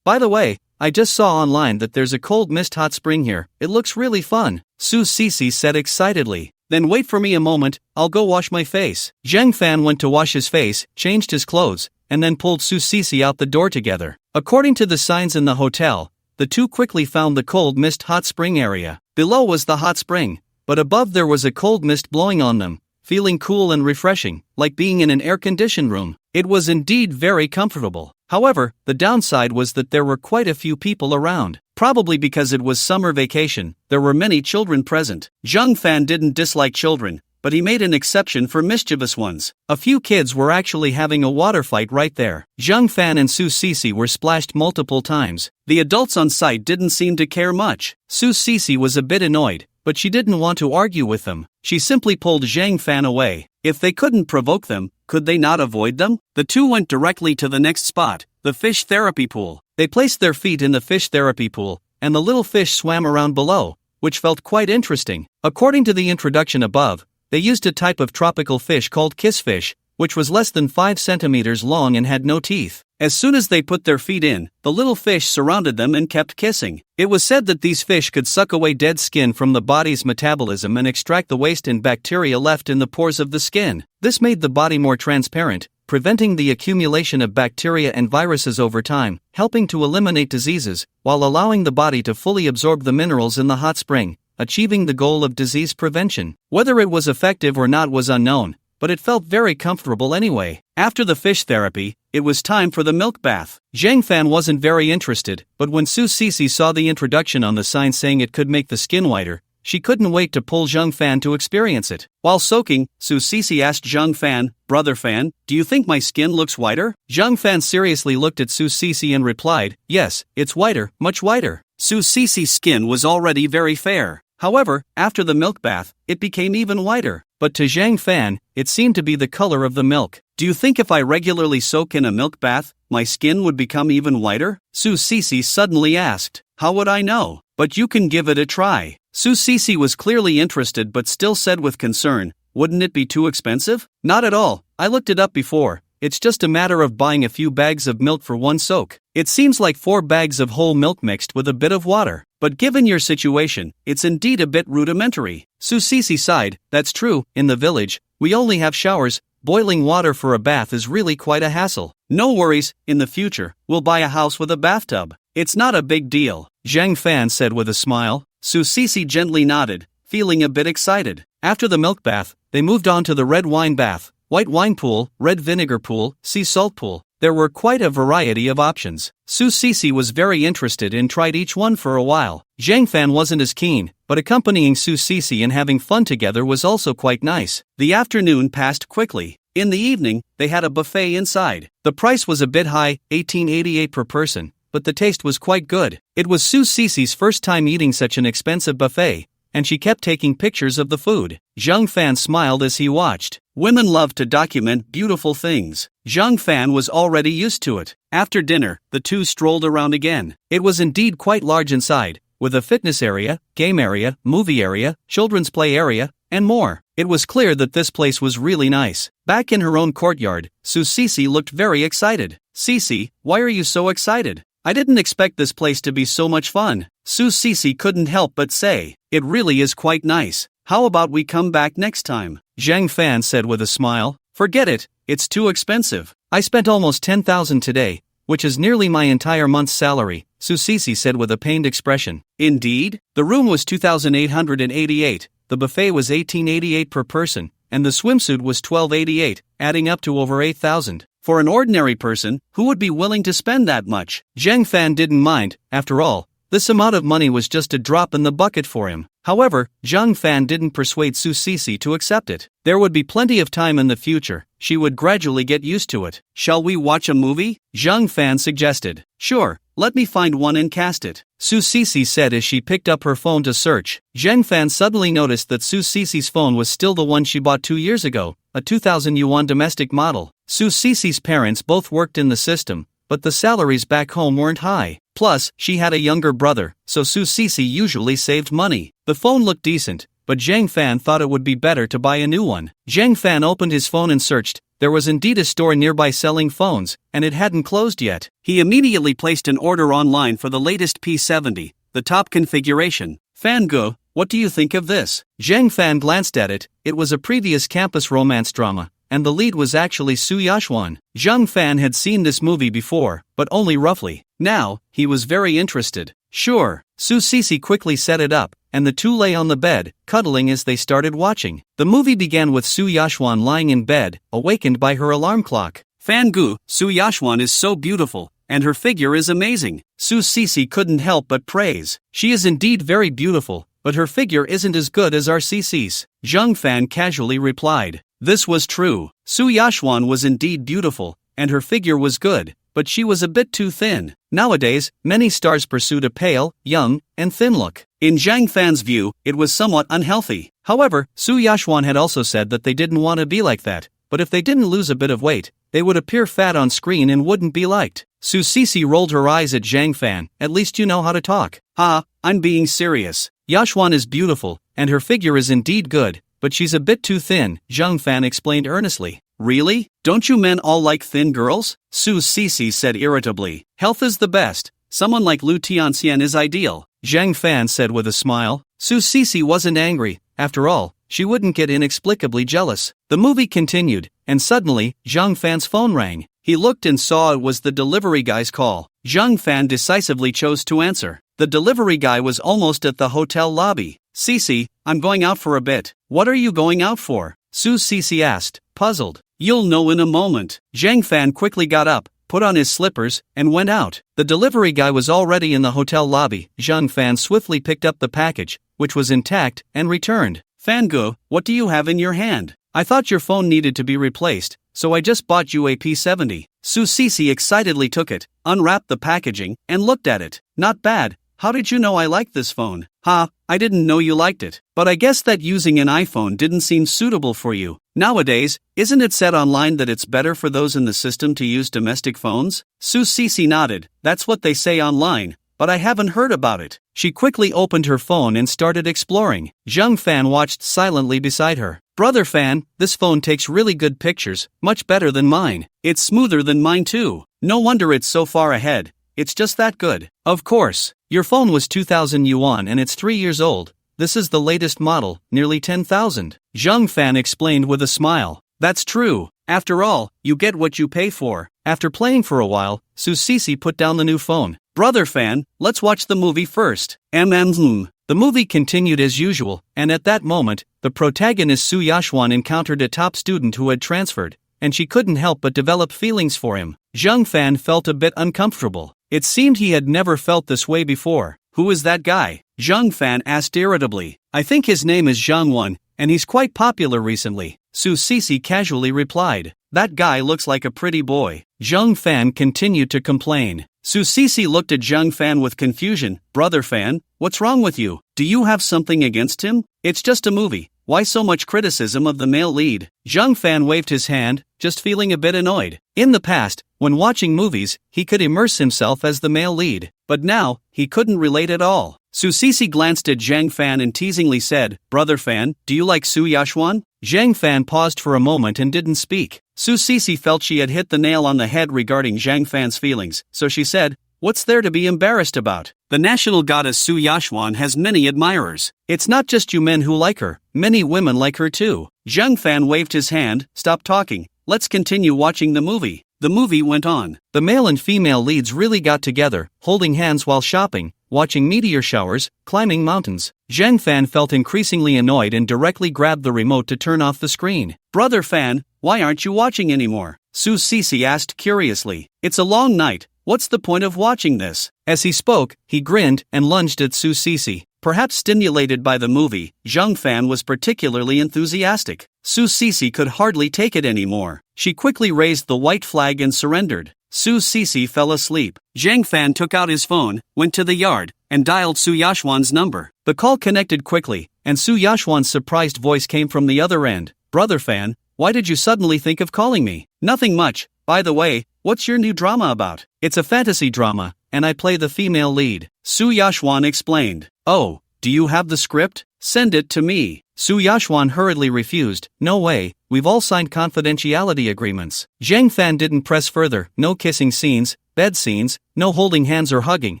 Speaker 1: By the way, I just saw online that there's a cold mist hot spring here. It looks really fun. Su Cici said excitedly. Then wait for me a moment, I'll go wash my face. Zhang Fan went to wash his face, changed his clothes, and then pulled Su Cici out the door together. According to the signs in the hotel, the two quickly found the cold mist hot spring area. Below was the hot spring, but above there was a cold mist blowing on them, feeling cool and refreshing, like being in an air-conditioned room. It was indeed very comfortable. However, the downside was that there were quite a few people around. Probably because it was summer vacation, there were many children present. Zhang Fan didn't dislike children, but he made an exception for mischievous ones. A few kids were actually having a water fight right there. Zhang Fan and Su Cici were splashed multiple times. The adults on site didn't seem to care much. Su Cici was a bit annoyed, but she didn't want to argue with them. She simply pulled Zhang Fan away. If they couldn't provoke them, could they not avoid them? The two went directly to the next spot, the fish therapy pool. They placed their feet in the fish therapy pool, and the little fish swam around below, which felt quite interesting. According to the introduction above, they used a type of tropical fish called kissfish, which was less than 5 centimeters long and had no teeth. As soon as they put their feet in, the little fish surrounded them and kept kissing. It was said that these fish could suck away dead skin from the body's metabolism and extract the waste and bacteria left in the pores of the skin. This made the body more transparent, preventing the accumulation of bacteria and viruses over time, helping to eliminate diseases, while allowing the body to fully absorb the minerals in the hot spring, achieving the goal of disease prevention. Whether it was effective or not was unknown, but it felt very comfortable anyway. After the fish therapy, it was time for the milk bath. Zhang Fan wasn't very interested, but when Su Cici saw the introduction on the sign saying it could make the skin whiter, she couldn't wait to pull Zhang Fan to experience it. While soaking, Su Cici asked Zhang Fan, "Brother Fan, do you think my skin looks whiter?" Zhang Fan seriously looked at Su Cici and replied, "Yes, it's whiter, much whiter." Su Cici's skin was already very fair. However, after the milk bath, it became even whiter. But to Zhang Fan, it seemed to be the color of the milk. "Do you think if I regularly soak in a milk bath, my skin would become even whiter?" Su Cici suddenly asked. "How would I know? But you can give it a try." Su Cici was clearly interested but still said with concern, "Wouldn't it be too expensive?" "Not at all. I looked it up before. It's just a matter of buying a few bags of milk for one soak. It seems like 4 bags of whole milk mixed with a bit of water. But given your situation, it's indeed a bit rudimentary." Su Cici sighed. "That's true, in the village, we only have showers. Boiling water for a bath is really quite a hassle." "No worries, in the future, we'll buy a house with a bathtub. It's not a big deal," Zhang Fan said with a smile. Su Cici gently nodded, feeling a bit excited. After the milk bath, they moved on to the red wine bath, white wine pool, red vinegar pool, sea salt pool. There were quite a variety of options. Su Cici was very interested and tried each one for a while. Zhang Fan wasn't as keen, but accompanying Su Cici and having fun together was also quite nice. The afternoon passed quickly. In the evening, they had a buffet inside. The price was a bit high, $18.88 per person, but the taste was quite good. It was Su Cici's first time eating such an expensive buffet, and she kept taking pictures of the food. Zhang Fan smiled as he watched. Women love to document beautiful things. Zhang Fan was already used to it. After dinner, the two strolled around again. It was indeed quite large inside, with a fitness area, game area, movie area, children's play area, and more. It was clear that this place was really nice. Back in her own courtyard, Su Cici looked very excited. "Cici, why are you so excited? I didn't expect this place to be so much fun." Su Cici couldn't help but say, "It really is quite nice. How about we come back next time?" Zhang Fan said with a smile. "Forget it, it's too expensive. I spent almost 10,000 today, which is nearly my entire month's salary," Su Cici said with a pained expression. "Indeed? The room was 2,888, the buffet was $18.88 per person, and the swimsuit was $12.88, adding up to over 8,000. For an ordinary person, who would be willing to spend that much?" Zhang Fan didn't mind. After all, This amount of money was just a drop in the bucket for him. However, Zhang Fan didn't persuade Su Sisi to accept it. There would be plenty of time in the future. She would gradually get used to it. Shall we watch a movie? Zhang Fan suggested. Sure, let me find one and cast it, Su Sisi said as she picked up her phone to search. Zhang Fan suddenly noticed that Su Sisi's phone was still the one she bought 2 years ago, a 2,000 yuan domestic model. Su Sisi's parents both worked in the system, but the salaries back home weren't high. Plus, she had a younger brother, so Su Sisi usually saved money. The phone looked decent, but Zhang Fan thought it would be better to buy a new one. Zhang Fan opened his phone and searched. There was indeed a store nearby selling phones, and it hadn't closed yet. He immediately placed an order online for the latest P70, the top configuration. Fangu, what do you think of this? Zhang Fan glanced at it. It was a previous campus romance drama, and the lead was actually Su Yashwan. Zhang Fan had seen this movie before, but only roughly. Now, he was very interested. Sure, Su Sisi quickly set it up, and the two lay on the bed, cuddling as they started watching. The movie began with Su Yashwan lying in bed, awakened by her alarm clock. Fangu, Su Yashwan is so beautiful, and her figure is amazing. Su Sisi couldn't help but praise. She is indeed very beautiful, but her figure isn't as good as our Sisi's. Zhang Fan casually replied. This was true. Su Yashwan was indeed beautiful, and her figure was good, but she was a bit too thin. Nowadays, many stars pursued a pale, young, and thin look. In Zhang Fan's view, it was somewhat unhealthy. However, Su Yashwan had also said that they didn't want to be like that, but if they didn't lose a bit of weight, they would appear fat on screen and wouldn't be liked. Su Sisi rolled her eyes at Zhang Fan. At least you know how to talk. Ha, I'm being serious. Yashwan is beautiful, and her figure is indeed good, but she's a bit too thin, Zhang Fan explained earnestly. Really? Don't you men all like thin girls? Su Sisi said irritably. Health is the best. Someone like Lu Tianxian is ideal, Zhang Fan said with a smile. Su Sisi wasn't angry. After all, she wouldn't get inexplicably jealous. The movie continued, and suddenly, Zhang Fan's phone rang. He looked and saw it was the delivery guy's call. Zhang Fan decisively chose to answer. The delivery guy was almost at the hotel lobby. Sisi, I'm going out for a bit. What are you going out for? Su Sisi asked, puzzled. You'll know in a moment. Zhang Fan quickly got up, put on his slippers, and went out. The delivery guy was already in the hotel lobby. Zhang Fan swiftly picked up the package, which was intact, and returned. Fangu, what do you have in your hand? I thought your phone needed to be replaced, so I just bought you a P70. Su Sisi excitedly took it, unwrapped the packaging, and looked at it. Not bad. How did you know I liked this phone? Ha, I didn't know you liked it. But I guess that using an iPhone didn't seem suitable for you. Nowadays, isn't it said online that it's better for those in the system to use domestic phones? Su Sisi nodded. That's what they say online, but I haven't heard about it. She quickly opened her phone and started exploring. Zhang Fan watched silently beside her. Brother Fan, this phone takes really good pictures, much better than mine. It's smoother than mine too. No wonder it's so far ahead. It's just that good. Of course. Your phone was 2,000 yuan and it's 3 years old. This is the latest model, nearly 10,000. Zhang Fan explained with a smile. That's true. After all, you get what you pay for. After playing for a while, Su Sisi put down the new phone. Brother Fan, let's watch the movie first. The movie continued as usual, and at that moment, the protagonist Su Yashwan encountered a top student who had transferred, and she couldn't help but develop feelings for him. Zhang Fan felt a bit uncomfortable. It seemed he had never felt this way before. Who is that guy? Zhang Fan asked irritably. I think his name is Zhang Wan, and he's quite popular recently, Su Sisi casually replied. That guy looks like a pretty boy. Zhang Fan continued to complain. Su Sisi looked at Zhang Fan with confusion. Brother Fan, what's wrong with you? Do you have something against him? It's just a movie. Why so much criticism of the male lead? Zhang Fan waved his hand, just feeling a bit annoyed. In the past, when watching movies, he could immerse himself as the male lead. But now, he couldn't relate at all. Su Sisi glanced at Zhang Fan and teasingly said, Brother Fan, do you like Su Yashwan? Zhang Fan paused for a moment and didn't speak. Su Sisi felt she had hit the nail on the head regarding Zhang Fan's feelings, so she said, what's there to be embarrassed about? The national goddess Su Yashwan has many admirers. It's not just you men who like her, many women like her too. Zhang Fan waved his hand, stop talking, let's continue watching the movie. The movie went on. The male and female leads really got together, holding hands while shopping, watching meteor showers, climbing mountains. Zhang Fan felt increasingly annoyed and directly grabbed the remote to turn off the screen. Brother Fan, why aren't you watching anymore? Su Sisi asked curiously. It's a long night. What's the point of watching this? As he spoke, he grinned and lunged at Su Sisi. Perhaps stimulated by the movie, Zhang Fan was particularly enthusiastic. Su Sisi could hardly take it anymore. She quickly raised the white flag and surrendered. Su Sisi fell asleep. Zhang Fan took out his phone, went to the yard, and dialed Su Yashwan's number. The call connected quickly, and Su Yashwan's surprised voice came from the other end. Brother Fan, why did you suddenly think of calling me? Nothing much. By the way, what's your new drama about? It's a fantasy drama, and I play the female lead. Su Yashwan explained. Oh, do you have the script? Send it to me. Su Yashwan hurriedly refused. No way, we've all signed confidentiality agreements. Zhang Fan didn't press further. No kissing scenes, bed scenes, no holding hands or hugging.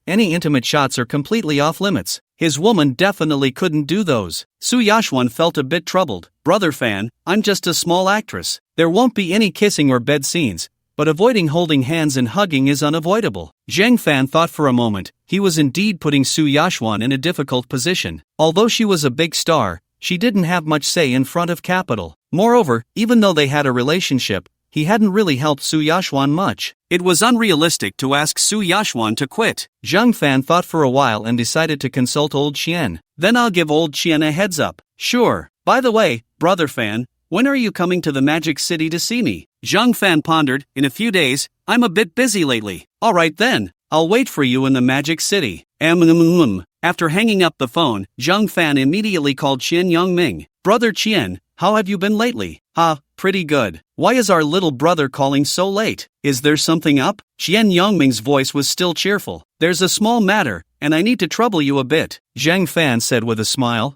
Speaker 1: Any intimate shots are completely off limits. His woman definitely couldn't do those. Su Yashwan felt a bit troubled. Brother Fan, I'm just a small actress. There won't be any kissing or bed scenes, but avoiding holding hands and hugging is unavoidable. Zhang Fan thought for a moment. He was indeed putting Su Yashwan in a difficult position. Although she was a big star, she didn't have much say in front of capital. Moreover, even though they had a relationship, he hadn't really helped Su Yashwan much. It was unrealistic to ask Su Yashwan to quit. Zhang Fan thought for a while and decided to consult Old Qian. Then I'll give Old Qian a heads up. Sure. By the way, Brother Fan, when are you coming to the Magic City to see me? Zhang Fan pondered. In a few days. I'm a bit busy lately. Alright then, I'll wait for you in the Magic City. After hanging up the phone, Zhang Fan immediately called Qian Yongming. Brother Qian, how have you been lately? Pretty good. Why is our little brother calling so late? Is there something up? Qian Yongming's voice was still cheerful. There's a small matter, and I need to trouble you a bit, Zhang Fan said with a smile.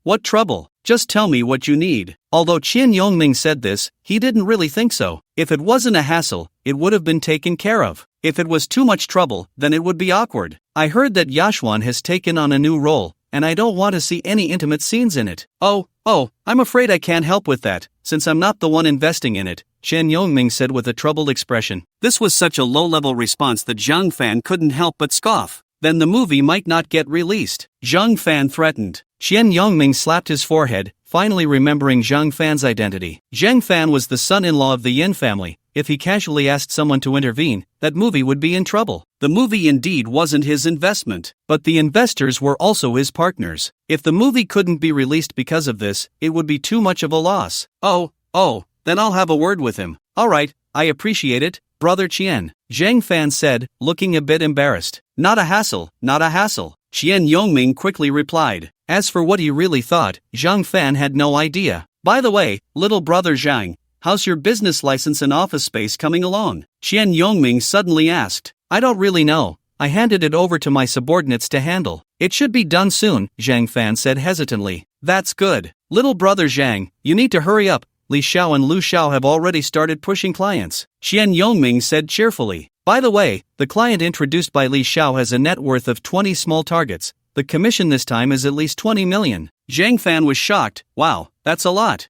Speaker 1: What trouble? Just tell me what you need. Although Qian Yongming said this, he didn't really think so. If it wasn't a hassle, it would have been taken care of. If it was too much trouble, then it would be awkward. I heard that Yashwan has taken on a new role, and I don't want to see any intimate scenes in it. Oh, I'm afraid I can't help with that, since I'm not the one investing in it, Qian Yongming said with a troubled expression. This was such a low-level response that Zhang Fan couldn't help but scoff. Then the movie might not get released. Zhang Fan threatened. Qian Yongming slapped his forehead, finally remembering Zhang Fan's identity. Zhang Fan was the son-in-law of the Yin family. If he casually asked someone to intervene, that movie would be in trouble. The movie indeed wasn't his investment, but the investors were also his partners. If the movie couldn't be released because of this, it would be too much of a loss. Then I'll have a word with him. Alright, I appreciate it, Brother Qian, Zhang Fan said, looking a bit embarrassed. Not a hassle, not a hassle, Qian Yongming quickly replied. As for what he really thought, Zhang Fan had no idea. By the way, little brother Zhang, how's your business license and office space coming along? Qian Yongming suddenly asked. I don't really know. I handed it over to my subordinates to handle. It should be done soon, Zhang Fan said hesitantly. That's good. Little brother Zhang, you need to hurry up. Li Xiao and Lu Xiao have already started pushing clients, Qian Yongming said cheerfully. By the way, the client introduced by Li Xiao has a net worth of 20 small targets. The commission this time is at least 20 million. Zhang Fan was shocked. Wow, that's a lot.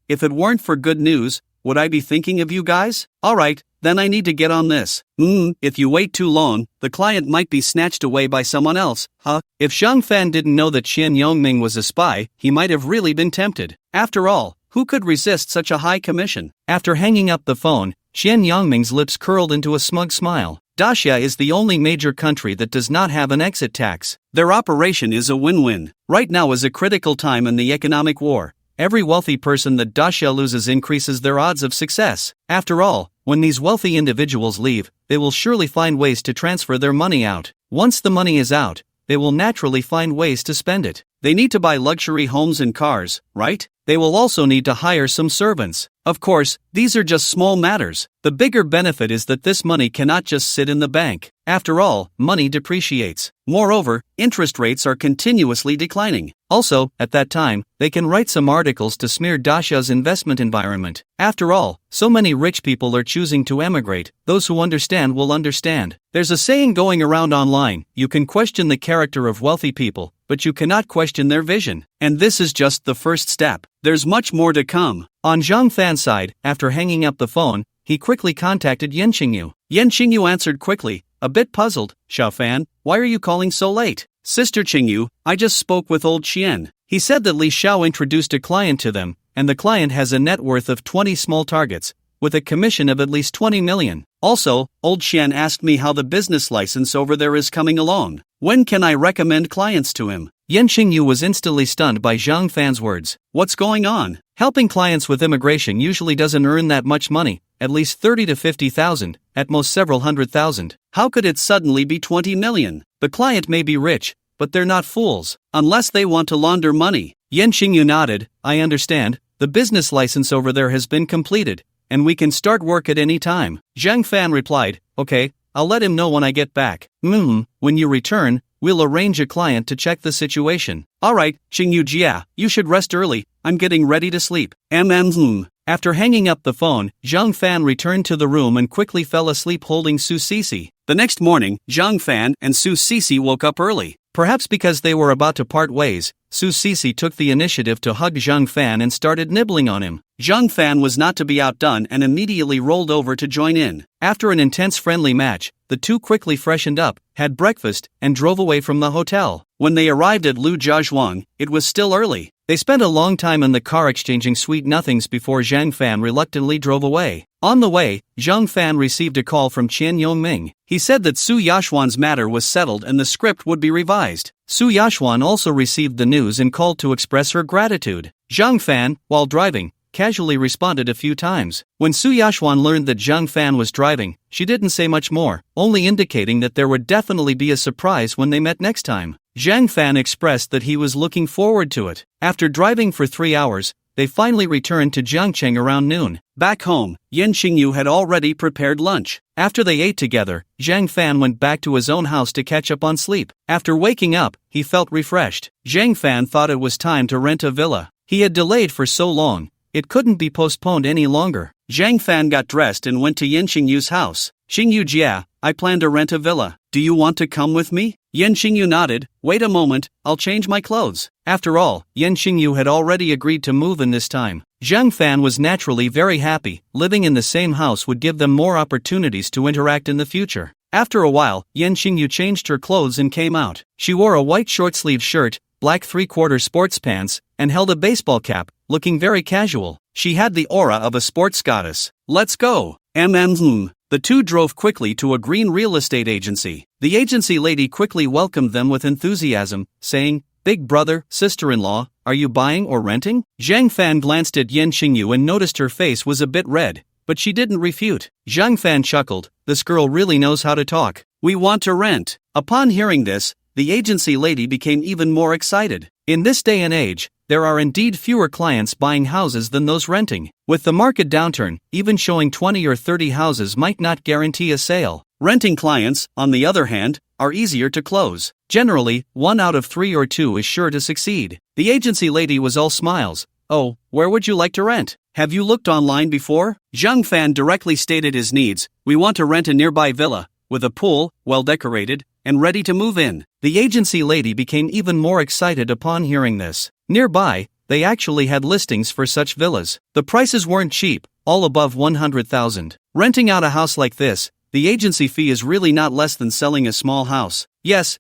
Speaker 1: If it weren't for good news, would I be thinking of you guys? Alright, then I need to get on this. If you wait too long, the client might be snatched away by someone else. If Zhang Fan didn't know that Qian Yongming was a spy, he might have really been tempted. After all, who could resist such a high commission? After hanging up the phone, Qian Yongming's lips curled into a smug smile. Dacia is the only major country that does not have an exit tax. Their operation is a win-win. Right now is a critical time in the economic war. Every wealthy person that Dacia loses increases their odds of success. After all, when these wealthy individuals leave, they will surely find ways to transfer their money out. Once the money is out, they will naturally find ways to spend it. They need to buy luxury homes and cars, right? They will also need to hire some servants. Of course, these are just small matters. The bigger benefit is that this money cannot just sit in the bank. After all, money depreciates. Moreover, interest rates are continuously declining. Also, at that time, they can write some articles to smear Dacia's investment environment. After all, so many rich people are choosing to emigrate. Those who understand will understand. There's a saying going around online, you can question the character of wealthy people, but you cannot question their vision. And this is just the first step. There's much more to come. On Zhang Fan's side, after hanging up the phone, he quickly contacted Yen Qingyu. Yen Qingyu answered quickly, a bit puzzled. Xiao Fan, why are you calling so late? Sister Qingyu, I just spoke with old Qian. He said that Li Xiao introduced a client to them, and the client has a net worth of 20 small targets, with a commission of at least 20 million. Also, old Xian asked me how the business license over there is coming along. When can I recommend clients to him? Yan Xingyu was instantly stunned by Zhang Fan's words. What's going on? Helping clients with immigration usually doesn't earn that much money, at least 30 to 50,000, at most several hundred thousand. How could it suddenly be 20 million? The client may be rich, but they're not fools, unless they want to launder money. Yan Xingyu nodded. I understand, the business license over there has been completed, and we can start work at any time. Zhang Fan replied, okay, I'll let him know when I get back. When you return, we'll arrange a client to check the situation. Alright, Xingyu Jia, you should rest early, I'm getting ready to sleep. After hanging up the phone, Zhang Fan returned to the room and quickly fell asleep holding Su Sisi. The next morning, Zhang Fan and Su Sisi woke up early. Perhaps because they were about to part ways, Su Sisi took the initiative to hug Zhang Fan and started nibbling on him. Zhang Fan was not to be outdone and immediately rolled over to join in. After an intense friendly match, the two quickly freshened up, had breakfast, and drove away from the hotel. When they arrived at Lu Jiazhuang, it was still early. They spent a long time in the car exchanging sweet nothings before Zhang Fan reluctantly drove away. On the way, Zhang Fan received a call from Qian Yongming. He said that Su Yashuan's matter was settled and the script would be revised. Su Yashuan also received the news and called to express her gratitude. Zhang Fan, while driving, casually responded a few times. When Su Yashuan learned that Zhang Fan was driving, she didn't say much more, only indicating that there would definitely be a surprise when they met next time. Zhang Fan expressed that he was looking forward to it. After driving for 3 hours, they finally returned to Jiangcheng around noon. Back home, Yan Xingyu had already prepared lunch. After they ate together, Zhang Fan went back to his own house to catch up on sleep. After waking up, he felt refreshed. Zhang Fan thought it was time to rent a villa. He had delayed for so long, it couldn't be postponed any longer. Zhang Fan got dressed and went to Yan Xingyu's house. Xingyu Jia, I plan to rent a villa. Do you want to come with me? Yan Xingyu nodded. Wait a moment, I'll change my clothes. After all, Yan Xingyu had already agreed to move in this time. Zhang Fan was naturally very happy. Living in the same house would give them more opportunities to interact in the future. After a while, Yan Xingyu changed her clothes and came out. She wore a white short-sleeved shirt, black 3/4 sports pants, and held a baseball cap, looking very casual. She had the aura of a sports goddess. Let's go. The two drove quickly to a green real estate agency. The agency lady quickly welcomed them with enthusiasm, saying, Big brother, sister-in-law, are you buying or renting? Zhang Fan glanced at Yan Xingyu and noticed her face was a bit red, but she didn't refute. Zhang Fan chuckled, this girl really knows how to talk. We want to rent. Upon hearing this, the agency lady became even more excited. In this day and age, there are indeed fewer clients buying houses than those renting. With the market downturn, even showing 20 or 30 houses might not guarantee a sale. Renting clients, on the other hand, are easier to close. Generally, 1 out of 3 or 2 is sure to succeed. The agency lady was all smiles. Oh, where would you like to rent? Have you looked online before? Zhang Fan directly stated his needs. We want to rent a nearby villa, with a pool, well decorated, and ready to move in. The agency lady became even more excited upon hearing this. Nearby, they actually had listings for such villas. The prices weren't cheap, all above 100,000. Renting out a house like this, the agency fee is really not less than selling a small house. Yes,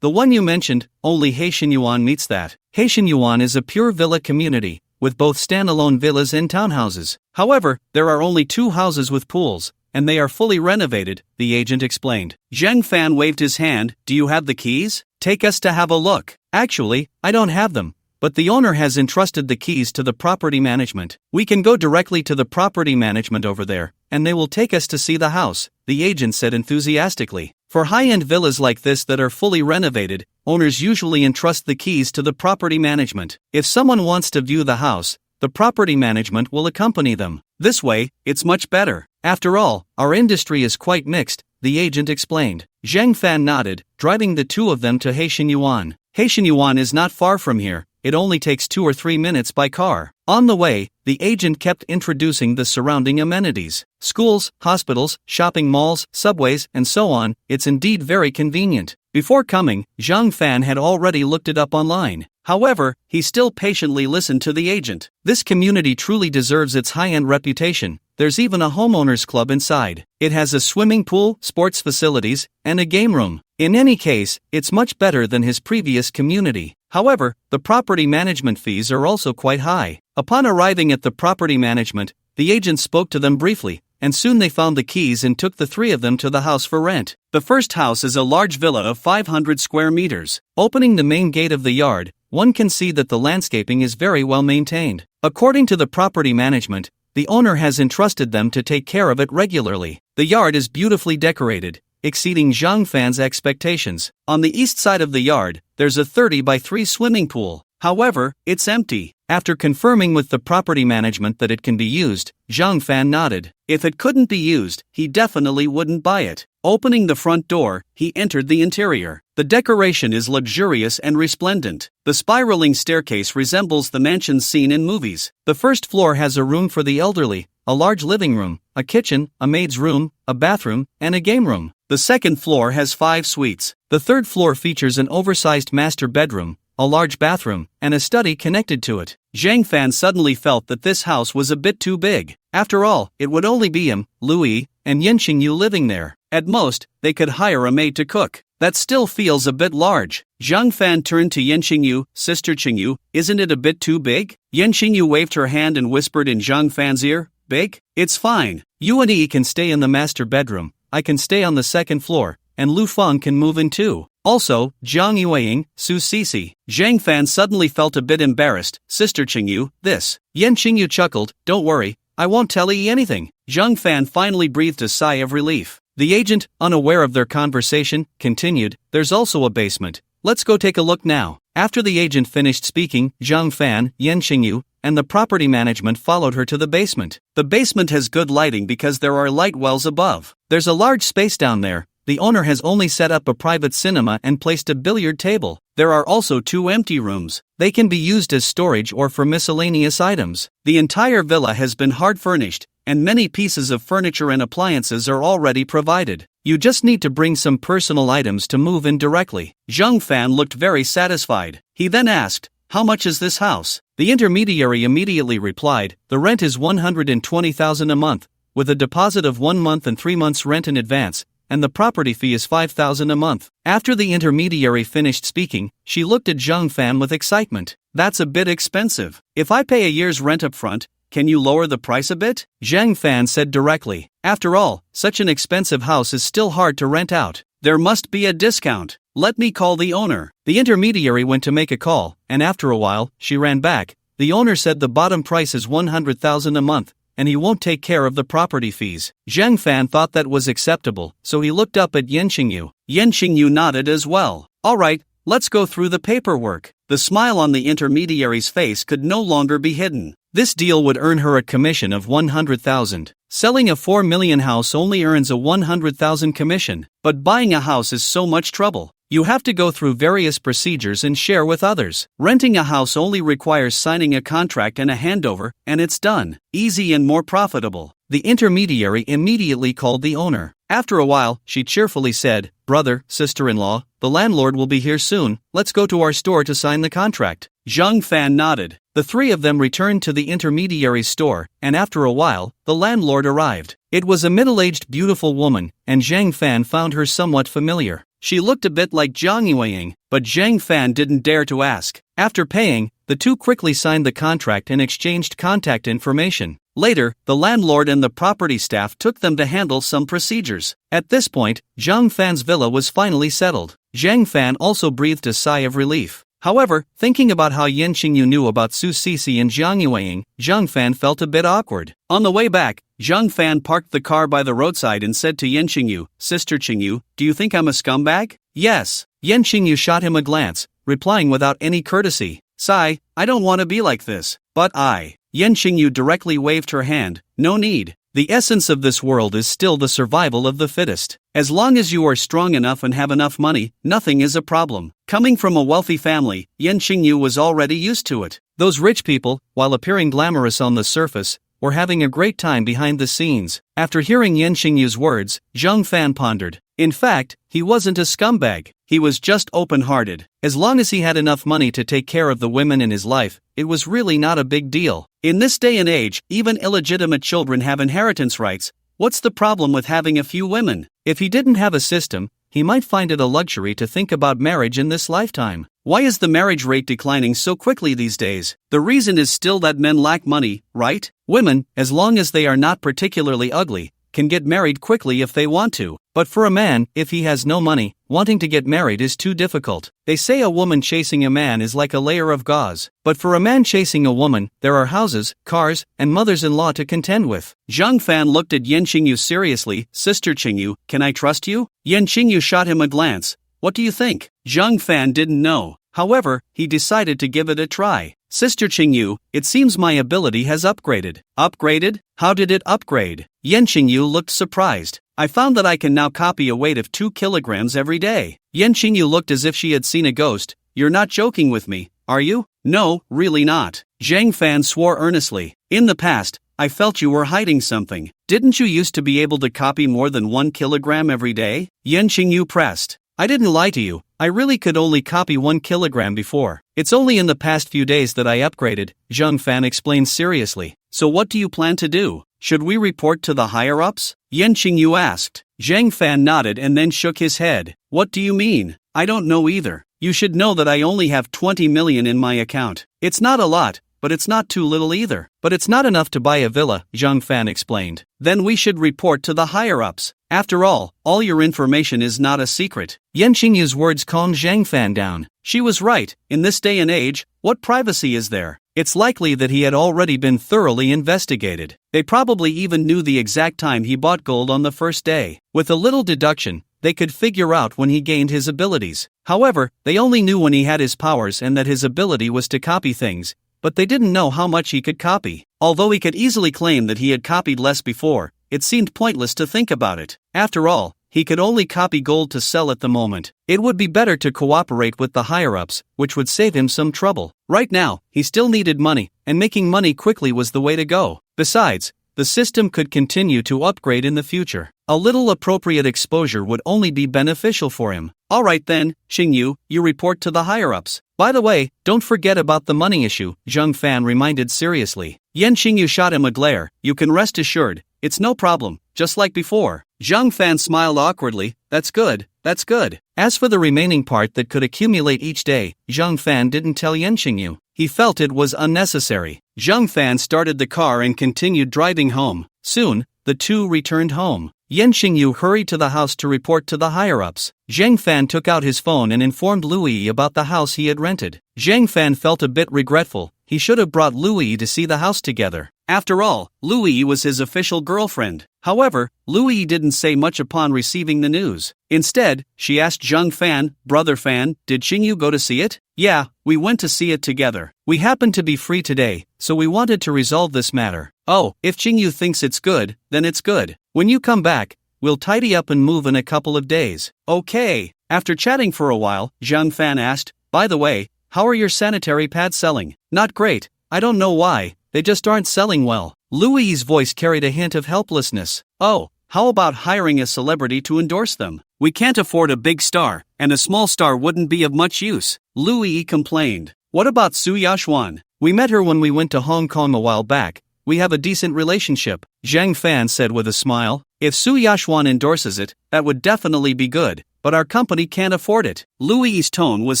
Speaker 1: the one you mentioned, only Haitian Yuan meets that. Haitian Yuan is a pure villa community, with both standalone villas and townhouses. However, there are only 2 houses with pools, and they are fully renovated, the agent explained. Zhang Fan waved his hand. Do you have the keys? Take us to have a look. Actually, I don't have them, but the owner has entrusted the keys to the property management. We can go directly to the property management over there, and they will take us to see the house, the agent said enthusiastically. For high-end villas like this that are fully renovated, owners usually entrust the keys to the property management. If someone wants to view the house, the property management will accompany them. This way, it's much better. After all, our industry is quite mixed, the agent explained. Zhang Fan nodded, driving the two of them to Haitian Yuan. Haitian Yuan is not far from here, it only takes 2 or 3 minutes by car. On the way, the agent kept introducing the surrounding amenities. Schools, hospitals, shopping malls, subways, and so on. It's indeed very convenient. Before coming, Zhang Fan had already looked it up online. However, he still patiently listened to the agent. This community truly deserves its high-end reputation. There's even a homeowners club inside. It has a swimming pool, sports facilities, and a game room. In any case, it's much better than his previous community. However, the property management fees are also quite high. Upon arriving at the property management, the agent spoke to them briefly, and soon they found the keys and took the three of them to the house for rent. The first house is a large villa of 500 square meters. Opening the main gate of the yard, one can see that the landscaping is very well maintained. According to the property management, the owner has entrusted them to take care of it regularly. The yard is beautifully decorated, exceeding Zhang Fan's expectations. On the east side of the yard, there's a 30 by 3 swimming pool. However, it's empty. After confirming with the property management that it can be used, Zhang Fan nodded. If it couldn't be used, he definitely wouldn't buy it. Opening the front door, he entered the interior. The decoration is luxurious and resplendent. The spiraling staircase resembles the mansions seen in movies. The first floor has a room for the elderly, a large living room, a kitchen, a maid's room, a bathroom, and a game room. The second floor has 5 suites. The third floor features an oversized master bedroom, a large bathroom, and a study connected to it. Zhang Fan suddenly felt that this house was a bit too big. After all, it would only be him, Louis, and Yin Jing living there. At most, they could hire a maid to cook. That still feels a bit large. Zhang Fan turned to Yin Jing, Sister Jing, isn't it a bit too big? Yin Jing waved her hand and whispered in Zhang Fan's ear, big? It's fine. You and E can stay in the master bedroom, I can stay on the second floor, and Lu Feng can move in too. Also, Jiang Yueying, Su Sisi. Zhang Fan suddenly felt a bit embarrassed. Sister Qingyu, this. Yin Qingyu chuckled, don't worry, I won't tell Yi anything. Zhang Fan finally breathed a sigh of relief. The agent, unaware of their conversation, continued, there's also a basement. Let's go take a look now. After the agent finished speaking, Zhang Fan, Yin Qingyu, and the property management followed her to the basement. The basement has good lighting because there are light wells above. There's a large space down there. The owner has only set up a private cinema and placed a billiard table. There are also 2 empty rooms. They can be used as storage or for miscellaneous items. The entire villa has been hard furnished, and many pieces of furniture and appliances are already provided. You just need to bring some personal items to move in directly. Zhang Fan looked very satisfied. He then asked, how much is this house? The intermediary immediately replied, the rent is 120,000 a month, with a deposit of 1 month and 3 months rent in advance, and the property fee is 5,000 a month. After the intermediary finished speaking, she looked at Zhang Fan with excitement. That's a bit expensive. If I pay a year's rent up front, can you lower the price a bit? Zhang Fan said directly. After all, such an expensive house is still hard to rent out. There must be a discount. Let me call the owner. The intermediary went to make a call, and after a while, she ran back. The owner said the bottom price is 100,000 a month, and he won't take care of the property fees. Zhang Fan thought that was acceptable, so he looked up at Yin Qingyu. Yin Qingyu nodded as well. Alright, let's go through the paperwork. The smile on the intermediary's face could no longer be hidden. This deal would earn her a commission of 100,000. Selling a 4 million house only earns a 100,000 commission, but buying a house is so much trouble. You have to go through various procedures and share with others. Renting a house only requires signing a contract and a handover, and it's done. Easy and more profitable. The intermediary immediately called the owner. After a while, she cheerfully said, brother, sister-in-law, the landlord will be here soon, let's go to our store to sign the contract. Zhang Fan nodded. The 3 of them returned to the intermediary's store, and after a while, the landlord arrived. It was a middle-aged beautiful woman, and Zhang Fan found her somewhat familiar. She looked a bit like Jiang Yueying, but Zhang Fan didn't dare to ask. After paying, the 2 quickly signed the contract and exchanged contact information. Later, the landlord and the property staff took them to handle some procedures. At this point, Zhang Fan's villa was finally settled. Zhang Fan also breathed a sigh of relief. However, thinking about how Yin Qingyu knew about Su Sisi and Jiang Yueying, Zhang Fan felt a bit awkward. On the way back, Zhang Fan parked the car by the roadside and said to Yin Qingyu, Sister Qingyu, do you think I'm a scumbag? Yes. Yin Qingyu shot him a glance, replying without any courtesy. Sigh, I don't want to be like this. But I. Yin Qingyu directly waved her hand, no need. The essence of this world is still the survival of the fittest. As long as you are strong enough and have enough money, nothing is a problem. Coming from a wealthy family, Yin Qingyu was already used to it. Those rich people, while appearing glamorous on the surface, were having a great time behind the scenes. After hearing Yin Qingyu's words, Zhang Fan pondered. In fact, he wasn't a scumbag. He was just open-hearted. As long as he had enough money to take care of the women in his life, it was really not a big deal. In this day and age, even illegitimate children have inheritance rights. What's the problem with having a few women? If he didn't have a system, he might find it a luxury to think about marriage in this lifetime. Why is the marriage rate declining so quickly these days? The reason is still that men lack money, right? Women, as long as they are not particularly ugly, can get married quickly if they want to. But for a man, if he has no money, wanting to get married is too difficult. They say a woman chasing a man is like a layer of gauze. But for a man chasing a woman, there are houses, cars, and mothers-in-law to contend with. Zhang Fan looked at Yan Qingyu seriously. Sister Qingyu, can I trust you? Yan Qingyu shot him a glance. What do you think? Zhang Fan didn't know. However, he decided to give it a try. Sister Qingyu, it seems my ability has upgraded. Upgraded? How did it upgrade? Yan Qingyu looked surprised. I found that I can now copy a weight of 2 kilograms every day. Yan Qingyu looked as if she had seen a ghost. You're not joking with me, are you? No, really not. Zhang Fan swore earnestly. In the past, I felt you were hiding something. Didn't you used to be able to copy more than 1 kilogram every day? Yan Qingyu pressed. I didn't lie to you. I really could only copy 1 kilogram before. It's only in the past few days that I upgraded, Zhang Fan explained seriously. So what do you plan to do? Should we report to the higher-ups? Yan Qingyu asked. Zhang Fan nodded and then shook his head. What do you mean? I don't know either. You should know that I only have 20 million in my account. It's not a lot, but it's not too little either. But it's not enough to buy a villa, Zhang Fan explained. Then we should report to the higher-ups. After all your information is not a secret. Yan Qingyu's words calmed Zhang Fan down. She was right. In this day and age, what privacy is there? It's likely that he had already been thoroughly investigated. They probably even knew the exact time he bought gold on the first day. With a little deduction, they could figure out when he gained his abilities. However, they only knew when he had his powers and that his ability was to copy things, but they didn't know how much he could copy. Although he could easily claim that he had copied less before, it seemed pointless to think about it. After all, he could only copy gold to sell at the moment. It would be better to cooperate with the higher-ups, which would save him some trouble. Right now, he still needed money, and making money quickly was the way to go. Besides, the system could continue to upgrade in the future. A little appropriate exposure would only be beneficial for him. Alright then, Qingyu, you report to the higher-ups. By the way, don't forget about the money issue, Zhang Fan reminded seriously. Yan Qingyu shot him a glare. You can rest assured, it's no problem, just like before. Zhang Fan smiled awkwardly. That's good, that's good. As for the remaining part that could accumulate each day, Zhang Fan didn't tell Yan Qingyu. He felt it was unnecessary. Zhang Fan started the car and continued driving home. Soon, the two returned home. Yan Qingyu hurried to the house to report to the higher-ups. Zhang Fan took out his phone and informed Louis about the house he had rented. Zhang Fan felt a bit regretful. He should have brought Louis to see the house together. After all, Louis was his official girlfriend. However, Louis didn't say much upon receiving the news. Instead, she asked Zhang Fan, Brother Fan, did Qingyu go to see it? Yeah, we went to see it together. We happened to be free today, so we wanted to resolve this matter. Oh, if Qingyu thinks it's good, then it's good. When you come back, we'll tidy up and move in a couple of days. Okay. After chatting for a while, Zhang Fan asked, by the way, how are your sanitary pads selling? Not great. I don't know why, they just aren't selling well. Louis's voice carried a hint of helplessness. Oh, how about hiring a celebrity to endorse them? We can't afford a big star, and a small star wouldn't be of much use, Louis complained. What about Su Yashuan? We met her when we went to Hong Kong a while back. We have a decent relationship, Zhang Fan said with a smile. If Su Yashuan endorses it, that would definitely be good, but our company can't afford it. Louis's tone was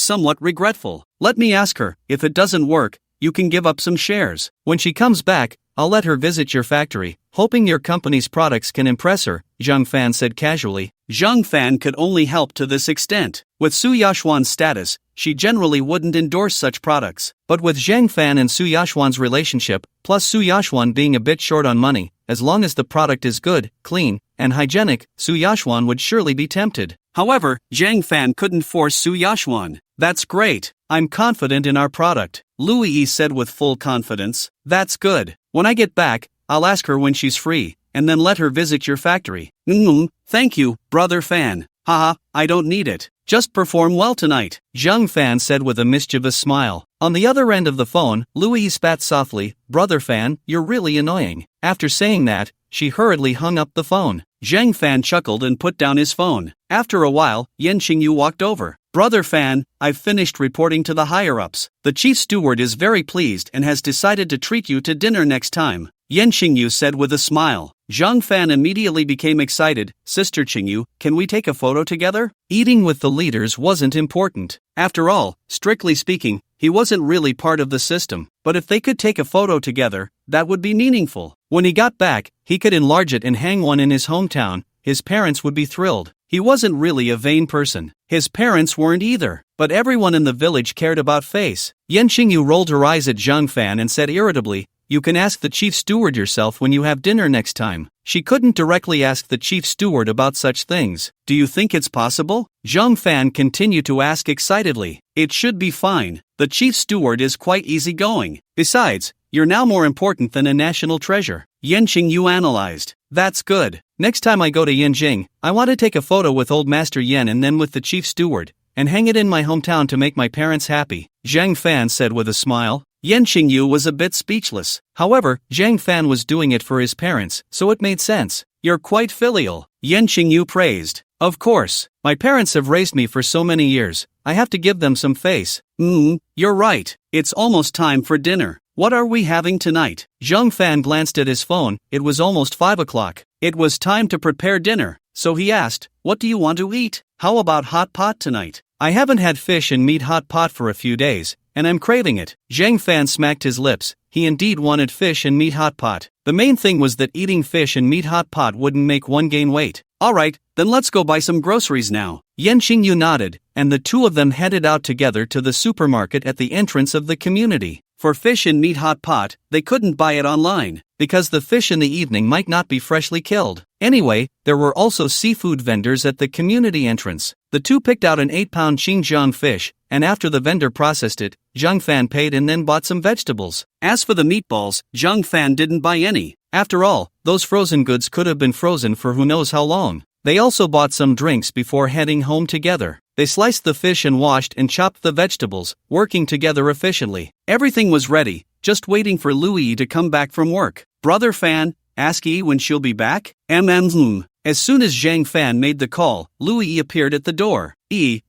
Speaker 1: somewhat regretful. Let me ask her, if it doesn't work, you can give up some shares. When she comes back, I'll let her visit your factory, hoping your company's products can impress her, Zhang Fan said casually. Zhang Fan could only help to this extent. With Su Yashuan's status, she generally wouldn't endorse such products. But with Zhang Fan and Su Yashuan's relationship, plus Su Yashuan being a bit short on money, as long as the product is good, clean, and hygienic, Su Yashuan would surely be tempted. However, Zhang Fan couldn't force Su Yashuan. That's great. I'm confident in our product, Louis said with full confidence. That's good. When I get back, I'll ask her when she's free, and then let her visit your factory. Thank you, Brother Fan. Haha, I don't need it. Just perform well tonight, Zhang Fan said with a mischievous smile. On the other end of the phone, Louis spat softly. Brother Fan, you're really annoying. After saying that, she hurriedly hung up the phone. Zhang Fan chuckled and put down his phone. After a while, Yan Qingyu walked over. Brother Fan, I've finished reporting to the higher-ups. The chief steward is very pleased and has decided to treat you to dinner next time. Yan Qingyu said with a smile. Zhang Fan immediately became excited. Sister Qingyu, can we take a photo together? Eating with the leaders wasn't important. After all, strictly speaking, he wasn't really part of the system. But if they could take a photo together, that would be meaningful. When he got back, he could enlarge it and hang one in his hometown. His parents would be thrilled. He wasn't really a vain person. His parents weren't either. But everyone in the village cared about face. Yan Qingyu rolled her eyes at Zhang Fan and said irritably, you can ask the chief steward yourself when you have dinner next time. She couldn't directly ask the chief steward about such things. Do you think it's possible? Zhang Fan continued to ask excitedly. It should be fine. The chief steward is quite easygoing. Besides, you're now more important than a national treasure. Yan Qingyu analyzed. That's good. Next time I go to Yin Jing, I want to take a photo with old Master Yen and then with the chief steward, and hang it in my hometown to make my parents happy, Zhang Fan said with a smile. Yan Qingyu was a bit speechless. However, Zhang Fan was doing it for his parents, so it made sense. You're quite filial, Yan Qingyu praised. Of course, my parents have raised me for so many years, I have to give them some face. You're right, it's almost time for dinner. What are we having tonight? Zhang Fan glanced at his phone, it was almost 5 o'clock. It was time to prepare dinner, so he asked, what do you want to eat? How about hot pot tonight? I haven't had fish and meat hot pot for a few days, and I'm craving it. Zhang Fan smacked his lips. He indeed wanted fish and meat hot pot. The main thing was that eating fish and meat hot pot wouldn't make one gain weight. Alright, then let's go buy some groceries now. Yan Qingyu nodded, and the two of them headed out together to the supermarket at the entrance of the community. For fish and meat hot pot, they couldn't buy it online, because the fish in the evening might not be freshly killed. Anyway, there were also seafood vendors at the community entrance. The two picked out an 8-pound Xinjiang fish, and after the vendor processed it, Zhang Fan paid and then bought some vegetables. As for the meatballs, Zhang Fan didn't buy any. After all, those frozen goods could have been frozen for who knows how long. They also bought some drinks before heading home together. They sliced the fish and washed and chopped the vegetables, working together efficiently. Everything was ready, just waiting for Louis to come back from work. Brother Fan, ask Yi when she'll be back? As soon as Zhang Fan made the call, Louis appeared at the door.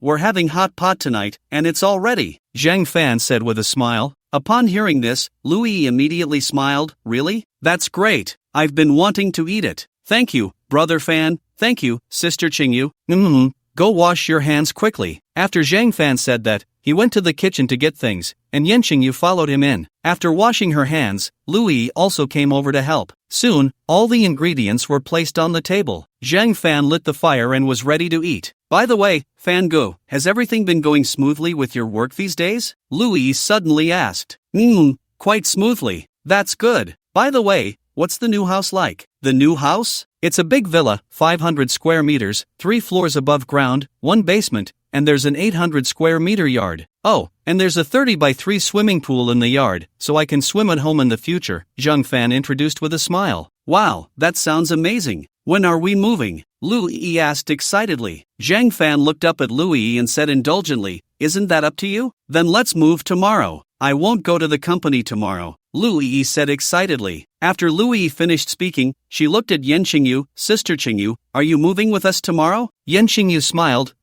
Speaker 1: We're having hot pot tonight, and it's all ready, Zhang Fan said with a smile. Upon hearing this, Louis immediately smiled. Really? That's great. I've been wanting to eat it. Thank you, Brother Fan. Thank you, Sister Qingyu. Go wash your hands quickly. After Zhang Fan said that, he went to the kitchen to get things, and Yan Qingyu followed him in. After washing her hands, Louis also came over to help. Soon, all the ingredients were placed on the table. Zhang Fan lit the fire and was ready to eat. By the way, Fan Go, has everything been going smoothly with your work these days? Louis suddenly asked. Quite smoothly. That's good. By the way, what's the new house like? The new house? It's a big villa, 500 square meters, 3 floors above ground, 1 basement, and there's an 800 square meter yard. Oh, and there's a 30 by 3 swimming pool in the yard, so I can swim at home in the future, Zhang Fan introduced with a smile. Wow, that sounds amazing. When are we moving? Louis asked excitedly. Zhang Fan looked up at Louis and said indulgently, isn't that up to you? Then let's move tomorrow. I won't go to the company tomorrow, Louis said excitedly. After Louis finished speaking, she looked at Yan Qingyu. Sister Qingyu, are you moving with us tomorrow? Yan Qingyu smiled.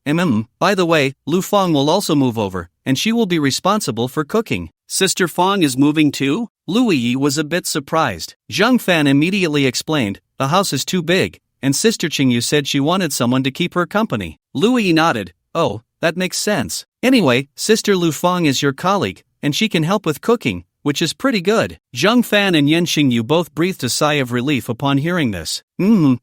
Speaker 1: By the way, Lu Feng will also move over, and she will be responsible for cooking. Sister Feng is moving too? Louis was a bit surprised. Zhang Fan immediately explained, the house is too big, and Sister Qingyu said she wanted someone to keep her company. Louis nodded. Oh, that makes sense. Anyway, Sister Lu Feng is your colleague, and she can help with cooking, which is pretty good. Zhang Fan and Yan Qingyu both breathed a sigh of relief upon hearing this.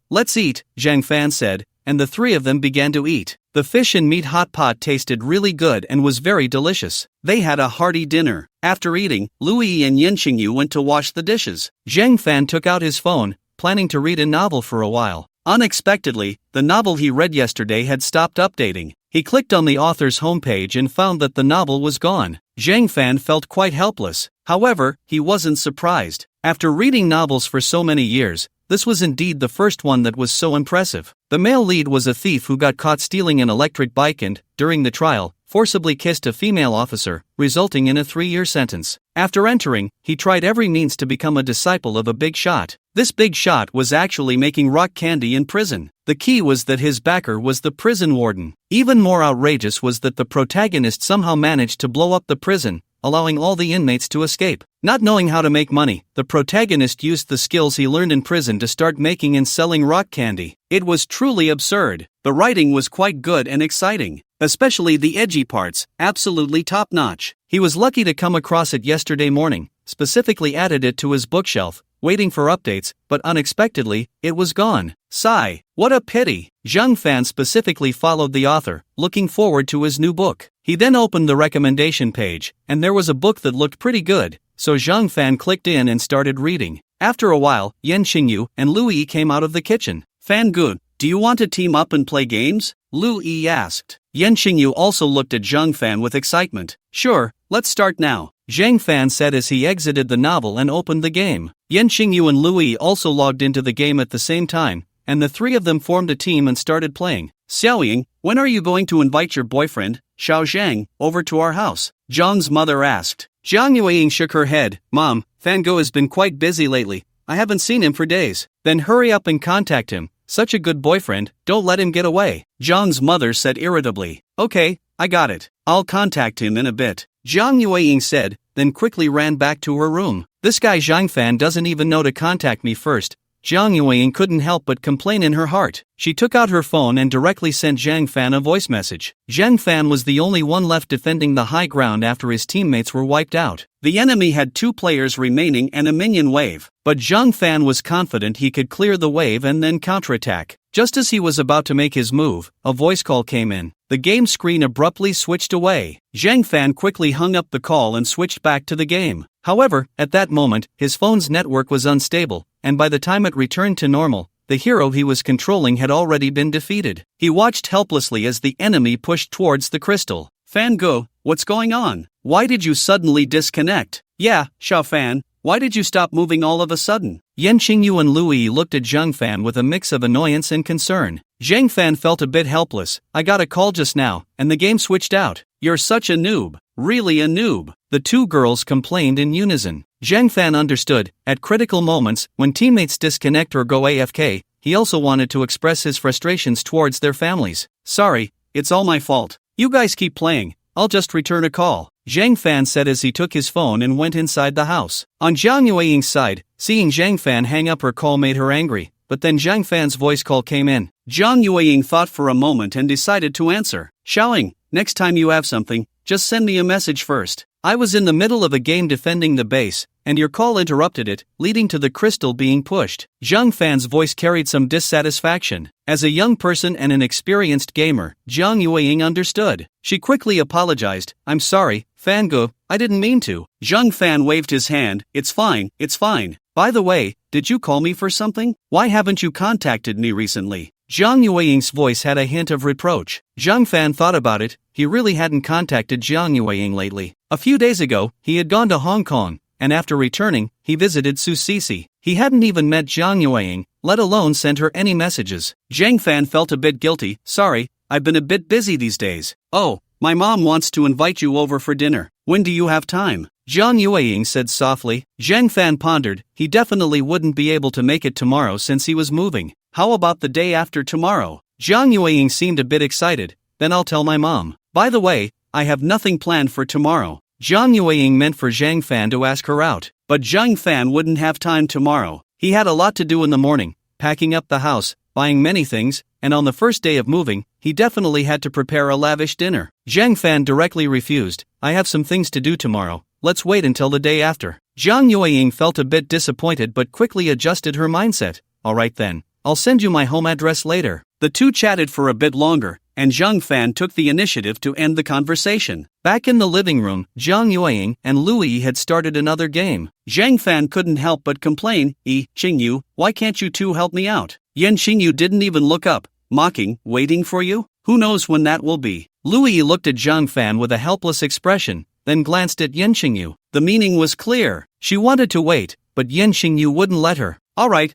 Speaker 1: Let's eat, Zhang Fan said, and the three of them began to eat. The fish and meat hot pot tasted really good and was very delicious. They had a hearty dinner. After eating, Louis and Yan Qingyu went to wash the dishes. Zhang Fan took out his phone, planning to read a novel for a while. Unexpectedly, the novel he read yesterday had stopped updating. He clicked on the author's homepage and found that the novel was gone. Zhang Fan felt quite helpless. However, he wasn't surprised. After reading novels for so many years, this was indeed the first one that was so impressive. The male lead was a thief who got caught stealing an electric bike and, during the trial, forcibly kissed a female officer, resulting in a 3-year sentence. After entering, he tried every means to become a disciple of a big shot. This big shot was actually making rock candy in prison. The key was that his backer was the prison warden. Even more outrageous was that the protagonist somehow managed to blow up the prison, allowing all the inmates to escape. Not knowing how to make money, the protagonist used the skills he learned in prison to start making and selling rock candy. It was truly absurd. The writing was quite good and exciting, especially the edgy parts, absolutely top-notch. He was lucky to come across it yesterday morning, specifically added it to his bookshelf, waiting for updates, but unexpectedly, it was gone. Sigh. What a pity. Zhang Fan specifically followed the author, looking forward to his new book. He then opened the recommendation page, and there was a book that looked pretty good, so Zhang Fan clicked in and started reading. After a while, Yan Qingyu and Lu Yi came out of the kitchen. Fan Gu, do you want to team up and play games? Lu Yi asked. Yan Qingyu also looked at Zhang Fan with excitement. Sure, let's start now, Zhang Fan said as he exited the novel and opened the game. Yan Qingyu and Lu Yi also logged into the game at the same time, and the three of them formed a team and started playing. Xiaoying, when are you going to invite your boyfriend, Xiao Zhang, over to our house? Zhang's mother asked. Zhang Yueying shook her head. Mom, Fango has been quite busy lately. I haven't seen him for days. Then hurry up and contact him. Such a good boyfriend, don't let him get away, Zhang's mother said irritably. Okay, I got it. I'll contact him in a bit, Zhang Yueying said, then quickly ran back to her room. This guy Zhang Fan doesn't even know to contact me first. Zhang Yueying couldn't help but complain in her heart. She took out her phone and directly sent Zhang Fan a voice message. Zhang Fan was the only one left defending the high ground after his teammates were wiped out. The enemy had 2 players remaining and a minion wave, but Zhang Fan was confident he could clear the wave and then counterattack. Just as he was about to make his move, a voice call came in. The game screen abruptly switched away. Zhang Fan quickly hung up the call and switched back to the game. However, at that moment, his phone's network was unstable, and by the time it returned to normal, the hero he was controlling had already been defeated. He watched helplessly as the enemy pushed towards the crystal. Fan Go, what's going on? Why did you suddenly disconnect? Yeah, Xiao Fan, why did you stop moving all of a sudden? Yan Qingyu and Lu Yi looked at Zhang Fan with a mix of annoyance and concern. Zhang Fan felt a bit helpless. I got a call just now, and the game switched out. You're such a noob. Really a noob. The 2 girls complained in unison. Zhang Fan understood. At critical moments, when teammates disconnect or go AFK, he also wanted to express his frustrations towards their families. Sorry, it's all my fault. You guys keep playing. I'll just return a call, Zhang Fan said as he took his phone and went inside the house. On Zhang Yueying's side, seeing Zhang Fan hang up her call made her angry, but then Zhang Fan's voice call came in. Zhang Yueying thought for a moment and decided to answer. Xiaoying, next time you have something, just send me a message first. I was in the middle of a game defending the base, and your call interrupted it, leading to the crystal being pushed. Zhang Fan's voice carried some dissatisfaction. As a young person and an experienced gamer, Zhang Yueying understood. She quickly apologized. I'm sorry, Fango, I didn't mean to. Zhang Fan waved his hand. It's fine, it's fine. By the way, did you call me for something? Why haven't you contacted me recently? Zhang Yueying's voice had a hint of reproach. Zhang Fan thought about it. He really hadn't contacted Zhang Yueying lately. A few days ago, he had gone to Hong Kong, and after returning, he visited Su Sisi. He hadn't even met Zhang Yueying, let alone sent her any messages. Zhang Fan felt a bit guilty. Sorry, I've been a bit busy these days. Oh, my mom wants to invite you over for dinner. When do you have time? Zhang Yueying said softly. Zhang Fan pondered. He definitely wouldn't be able to make it tomorrow since he was moving. How about the day after tomorrow? Zhang Yueying seemed a bit excited. Then I'll tell my mom. By the way, I have nothing planned for tomorrow. Zhang Yueying meant for Zhang Fan to ask her out, but Zhang Fan wouldn't have time tomorrow. He had a lot to do in the morning, packing up the house, buying many things, and on the first day of moving, he definitely had to prepare a lavish dinner. Zhang Fan directly refused. I have some things to do tomorrow. Let's wait until the day after. Zhang Yueying felt a bit disappointed but quickly adjusted her mindset. Alright then, I'll send you my home address later. The two chatted for a bit longer, and Zhang Fan took the initiative to end the conversation. Back in the living room, Zhang Yueying and Lu Yi had started another game. Zhang Fan couldn't help but complain, Qingyu, why can't you two help me out? Yan Qingyu didn't even look up, mocking, waiting for you? Who knows when that will be? Lu Yi looked at Zhang Fan with a helpless expression, then glanced at Yan Qingyu. The meaning was clear. She wanted to wait, but Yan Qingyu wouldn't let her. Alright,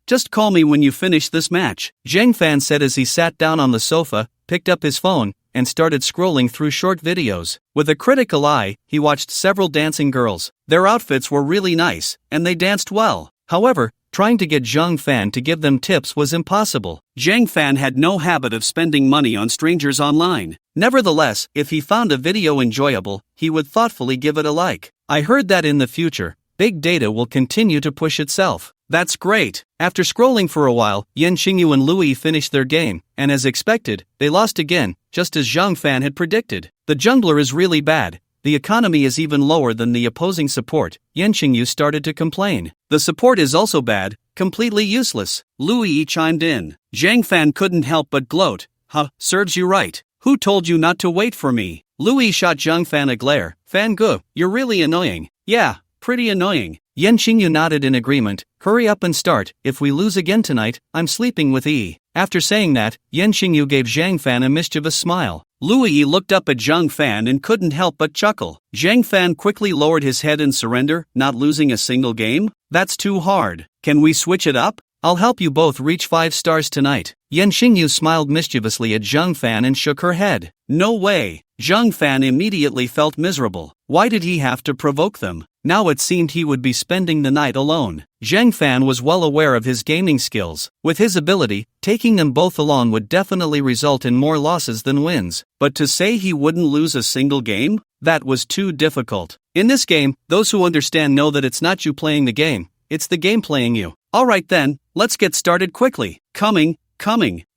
Speaker 1: just call me when you finish this match, Zhang Fan said as he sat down on the sofa, picked up his phone, and started scrolling through short videos. With a critical eye, he watched several dancing girls. Their outfits were really nice, and they danced well. However, Trying to get Zhang Fan to give them tips was impossible. Zhang Fan had no habit of spending money on strangers online. Nevertheless, if he found a video enjoyable, he would thoughtfully give it a like. I heard that in the future, big data will continue to push itself. That's great. After scrolling for a while, Yen Qingyu and Lui finished their game, and as expected, they lost again, just as Zhang Fan had predicted. The jungler is really bad. The economy is even lower than the opposing support. Yen Qingyu started to complain. The support is also bad, completely useless. Lui chimed in. Zhang Fan couldn't help but gloat. Huh, serves you right. Who told you not to wait for me? Lui shot Zhang Fan a glare. Fan Gu, you're really annoying. Yeah, pretty annoying. Yen Qingyu nodded in agreement. Hurry up and start. If we lose again tonight, I'm sleeping with E. After saying that, Yen Qingyu gave Zhang Fan a mischievous smile. Lui looked up at Zhang Fan and couldn't help but chuckle. Zhang Fan quickly lowered his head in surrender, not losing a single game? That's too hard. Can we switch it up? I'll help you both reach 5 stars tonight. Yen Qingyu smiled mischievously at Zhang Fan and shook her head. No way. Zhang Fan immediately felt miserable. Why did he have to provoke them? Now it seemed he would be spending the night alone. Zhang Fan was well aware of his gaming skills. With his ability, taking them both along would definitely result in more losses than wins. But to say he wouldn't lose a single game? That was too difficult. In this game, those who understand know that it's not you playing the game, it's the game playing you. Alright then, let's get started quickly. Coming.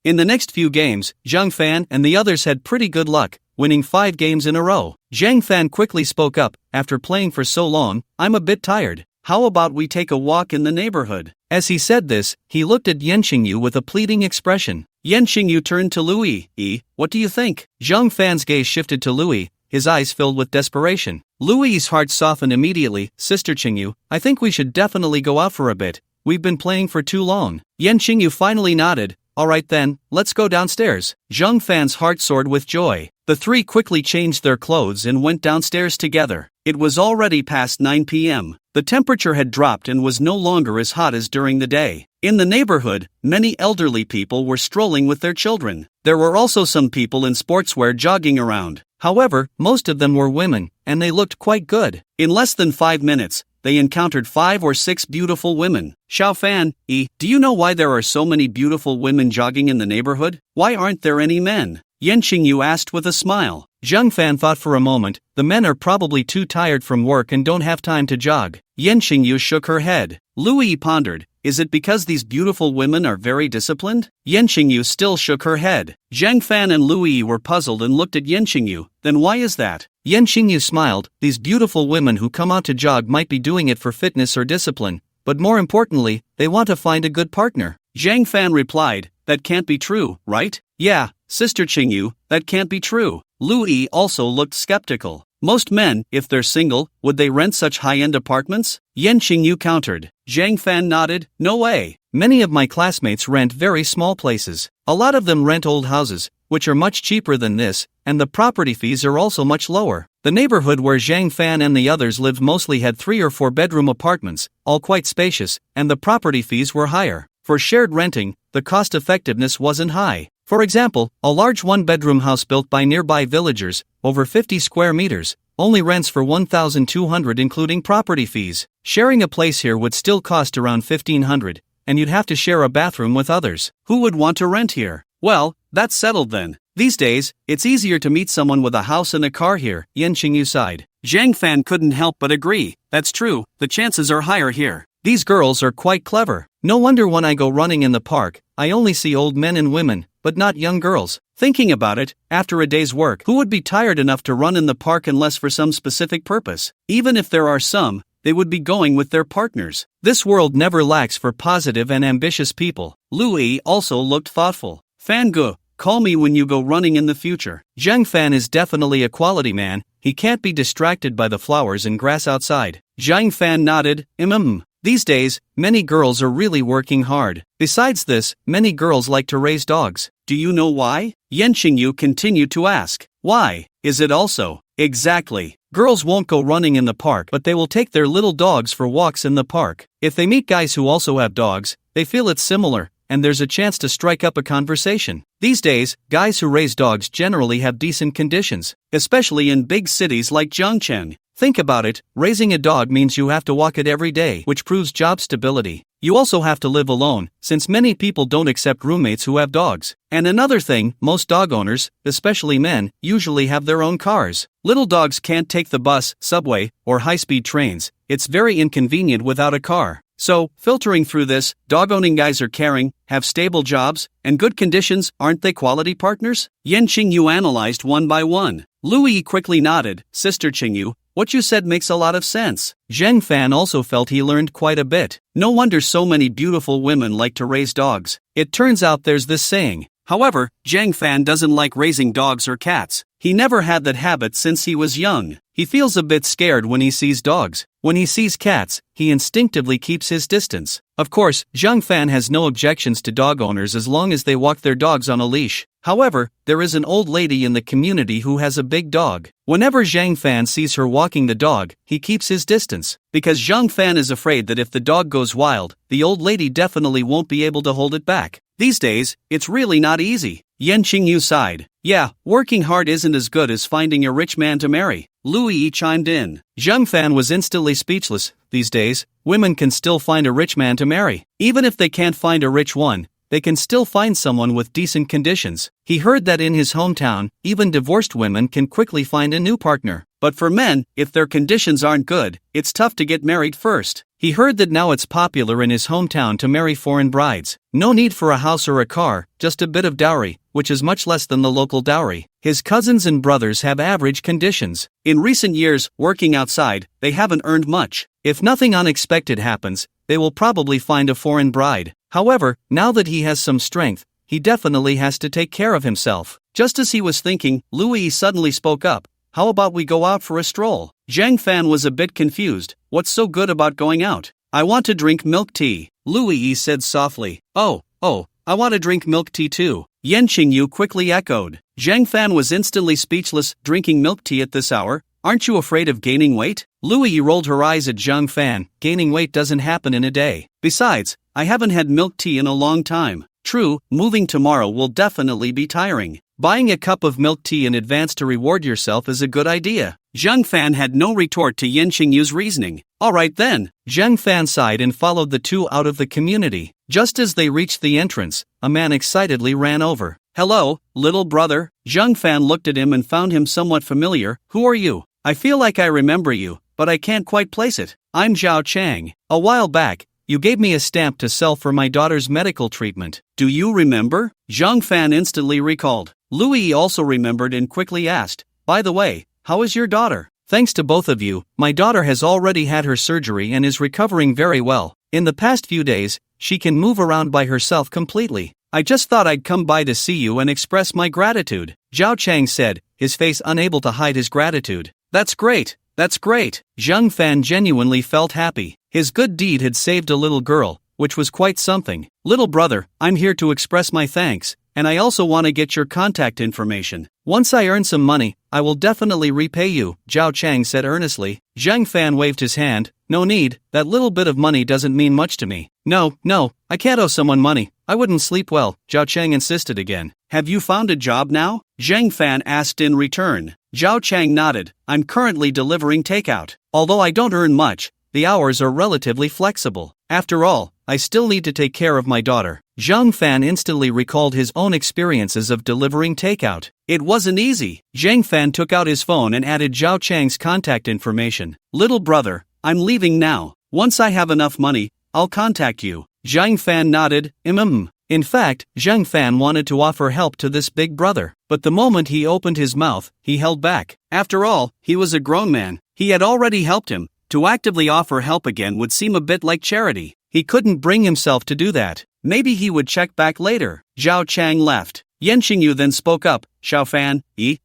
Speaker 1: In the next few games, Zhang Fan and the others had pretty good luck, winning 5 games in a row. Zhang Fan quickly spoke up. After playing for so long, I'm a bit tired. How about we take a walk in the neighborhood? As he said this, he looked at Yen Qingyu with a pleading expression. Yen Qingyu turned to Lui. What do you think? Zhang Fan's gaze shifted to Lui, his eyes filled with desperation. Lui's heart softened immediately. Sister Qingyu, I think we should definitely go out for a bit. We've been playing for too long. Yen Qingyu finally nodded. Alright then, let's go downstairs. Zhang Fan's heart soared with joy. The three quickly changed their clothes and went downstairs together. It was already past 9 p.m. The temperature had dropped and was no longer as hot as during the day. In the neighborhood, many elderly people were strolling with their children. There were also some people in sportswear jogging around. However, most of them were women, and they looked quite good. In less than 5 minutes, they encountered 5 or 6 beautiful women. Xiao Fan, do you know why there are so many beautiful women jogging in the neighborhood? Why aren't there any men? Yen Qingyu asked with a smile. Zhang Fan thought for a moment. The men are probably too tired from work and don't have time to jog. Yen Qingyu shook her head. Lui pondered. Is it because these beautiful women are very disciplined? Yen Qingyu still shook her head. Zhang Fan and Lui were puzzled and looked at Yen Qingyu. Then why is that? Yen Qingyu smiled. These beautiful women who come out to jog might be doing it for fitness or discipline, but more importantly, they want to find a good partner. Zhang Fan replied, that can't be true, right? Yeah, Sister Qingyu, that can't be true. Lui also looked skeptical. Most men, if they're single, would they rent such high-end apartments? Yen Qingyu countered. Zhang Fan nodded. No way. Many of my classmates rent very small places. A lot of them rent old houses, which are much cheaper than this, and the property fees are also much lower. The neighborhood where Zhang Fan and the others lived mostly had 3 or 4 bedroom apartments, all quite spacious, and the property fees were higher. For shared renting, the cost effectiveness wasn't high. For example, a large 1-bedroom house built by nearby villagers, over 50 square meters, only rents for 1,200 including property fees. Sharing a place here would still cost around 1,500, and you'd have to share a bathroom with others. Who would want to rent here? Well, that's settled then. These days, it's easier to meet someone with a house and a car here, Yen Qingyu sighed. Zhang Fan couldn't help but agree. That's true, the chances are higher here. These girls are quite clever. No wonder when I go running in the park, I only see old men and women, but not young girls. Thinking about it, after a day's work, who would be tired enough to run in the park unless for some specific purpose? Even if there are some, they would be going with their partners. This world never lacks for positive and ambitious people. Lui also looked thoughtful. Fan Gu, call me when you go running in the future. Zhang Fan is definitely a quality man. He can't be distracted by the flowers and grass outside. Zhang Fan nodded. These days, many girls are really working hard. Besides this, many girls like to raise dogs. Do you know why? Yen Qingyu continued to ask. Why? Is it also? Exactly. Girls won't go running in the park, but they will take their little dogs for walks in the park. If they meet guys who also have dogs, they feel it's similar, and there's a chance to strike up a conversation. These days, guys who raise dogs generally have decent conditions, especially in big cities like Zhangcheng. Think about it, raising a dog means you have to walk it every day, which proves job stability. You also have to live alone, since many people don't accept roommates who have dogs. And another thing, most dog owners, especially men, usually have their own cars. Little dogs can't take the bus, subway, or high-speed trains. It's very inconvenient without a car. So, filtering through this, dog-owning guys are caring, have stable jobs, and good conditions. Aren't they quality partners? Yen Qingyu analyzed one by one. Louis quickly nodded. Sister Qingyu, what you said makes a lot of sense. Zheng Fan also felt he learned quite a bit. No wonder so many beautiful women like to raise dogs. It turns out there's this saying. However, Zheng Fan doesn't like raising dogs or cats. He never had that habit since he was young. He feels a bit scared when he sees dogs. When he sees cats, he instinctively keeps his distance. Of course, Zheng Fan has no objections to dog owners as long as they walk their dogs on a leash. However, there is an old lady in the community who has a big dog. Whenever Zheng Fan sees her walking the dog, he keeps his distance. Because Zheng Fan is afraid that if the dog goes wild, the old lady definitely won't be able to hold it back. These days, it's really not easy. Yen Qingyu sighed. Yeah, working hard isn't as good as finding a rich man to marry. Louis chimed in. Zheng Fan was instantly speechless. These days, women can still find a rich man to marry. Even if they can't find a rich one, they can still find someone with decent conditions. He heard that in his hometown, even divorced women can quickly find a new partner. But for men, if their conditions aren't good, it's tough to get married first. He heard that now it's popular in his hometown to marry foreign brides. No need for a house or a car, just a bit of dowry, which is much less than the local dowry. His cousins and brothers have average conditions. In recent years, working outside, they haven't earned much. If nothing unexpected happens, they will probably find a foreign bride. However, now that he has some strength, he definitely has to take care of himself. Just as he was thinking, Louis suddenly spoke up. How about we go out for a stroll? Zheng Fan was a bit confused. What's so good about going out? I want to drink milk tea. Louis said softly. Oh, I want to drink milk tea too. Yen Qingyu quickly echoed. Zheng Fan was instantly speechless. Drinking milk tea at this hour? Aren't you afraid of gaining weight? Louis rolled her eyes at Zheng Fan. Gaining weight doesn't happen in a day. Besides, I haven't had milk tea in a long time. True, moving tomorrow will definitely be tiring. Buying a cup of milk tea in advance to reward yourself is a good idea. Zheng Fan had no retort to Yen Qingyu's reasoning. Alright then. Zheng Fan sighed and followed the two out of the community. Just as they reached the entrance, a man excitedly ran over. Hello, little brother. Zheng Fan looked at him and found him somewhat familiar. Who are you? I feel like I remember you, but I can't quite place it. I'm Zhao Chang. A while back, you gave me a stamp to sell for my daughter's medical treatment. Do you remember? Zheng Fan instantly recalled. Louis also remembered and quickly asked, by the way, how is your daughter? Thanks to both of you, my daughter has already had her surgery and is recovering very well. In the past few days, she can move around by herself completely. I just thought I'd come by to see you and express my gratitude. Zhao Chang said, his face unable to hide his gratitude. That's great. That's great. Zheng Fan genuinely felt happy. His good deed had saved a little girl, which was quite something. Little brother, I'm here to express my thanks, and I also want to get your contact information. Once I earn some money, I will definitely repay you, Zhao Chang said earnestly. Zheng Fan waved his hand. No need, that little bit of money doesn't mean much to me. No, I can't owe someone money. I wouldn't sleep well, Zhao Chang insisted again. Have you found a job now? Zheng Fan asked in return. Zhao Chang nodded. I'm currently delivering takeout. Although I don't earn much, the hours are relatively flexible. After all, I still need to take care of my daughter. Zheng Fan instantly recalled his own experiences of delivering takeout. It wasn't easy. Zheng Fan took out his phone and added Zhao Chang's contact information. Little brother, I'm leaving now. Once I have enough money, I'll contact you. Zheng Fan nodded. In fact, Zheng Fan wanted to offer help to this big brother, but the moment he opened his mouth, he held back. After all, he was a grown man. He had already helped him. To actively offer help again would seem a bit like charity. He couldn't bring himself to do that. Maybe he would check back later. Zhao Chang left. Yen Qingyu then spoke up. Xiao Fan,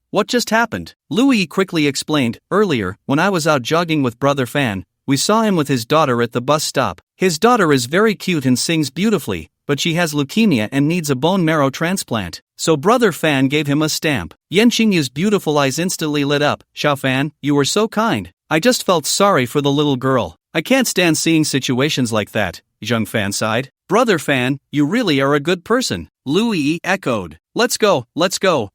Speaker 1: what just happened? Louis quickly explained. Earlier, when I was out jogging with Brother Fan, we saw him with his daughter at the bus stop. His daughter is very cute and sings beautifully, but she has leukemia and needs a bone marrow transplant. So Brother Fan gave him a stamp. Yen Qingyu's beautiful eyes instantly lit up. Xiao Fan, you were so kind. I just felt sorry for the little girl. I can't stand seeing situations like that. Zheng Fan sighed. Brother Fan, you really are a good person. Louis echoed. Let's go,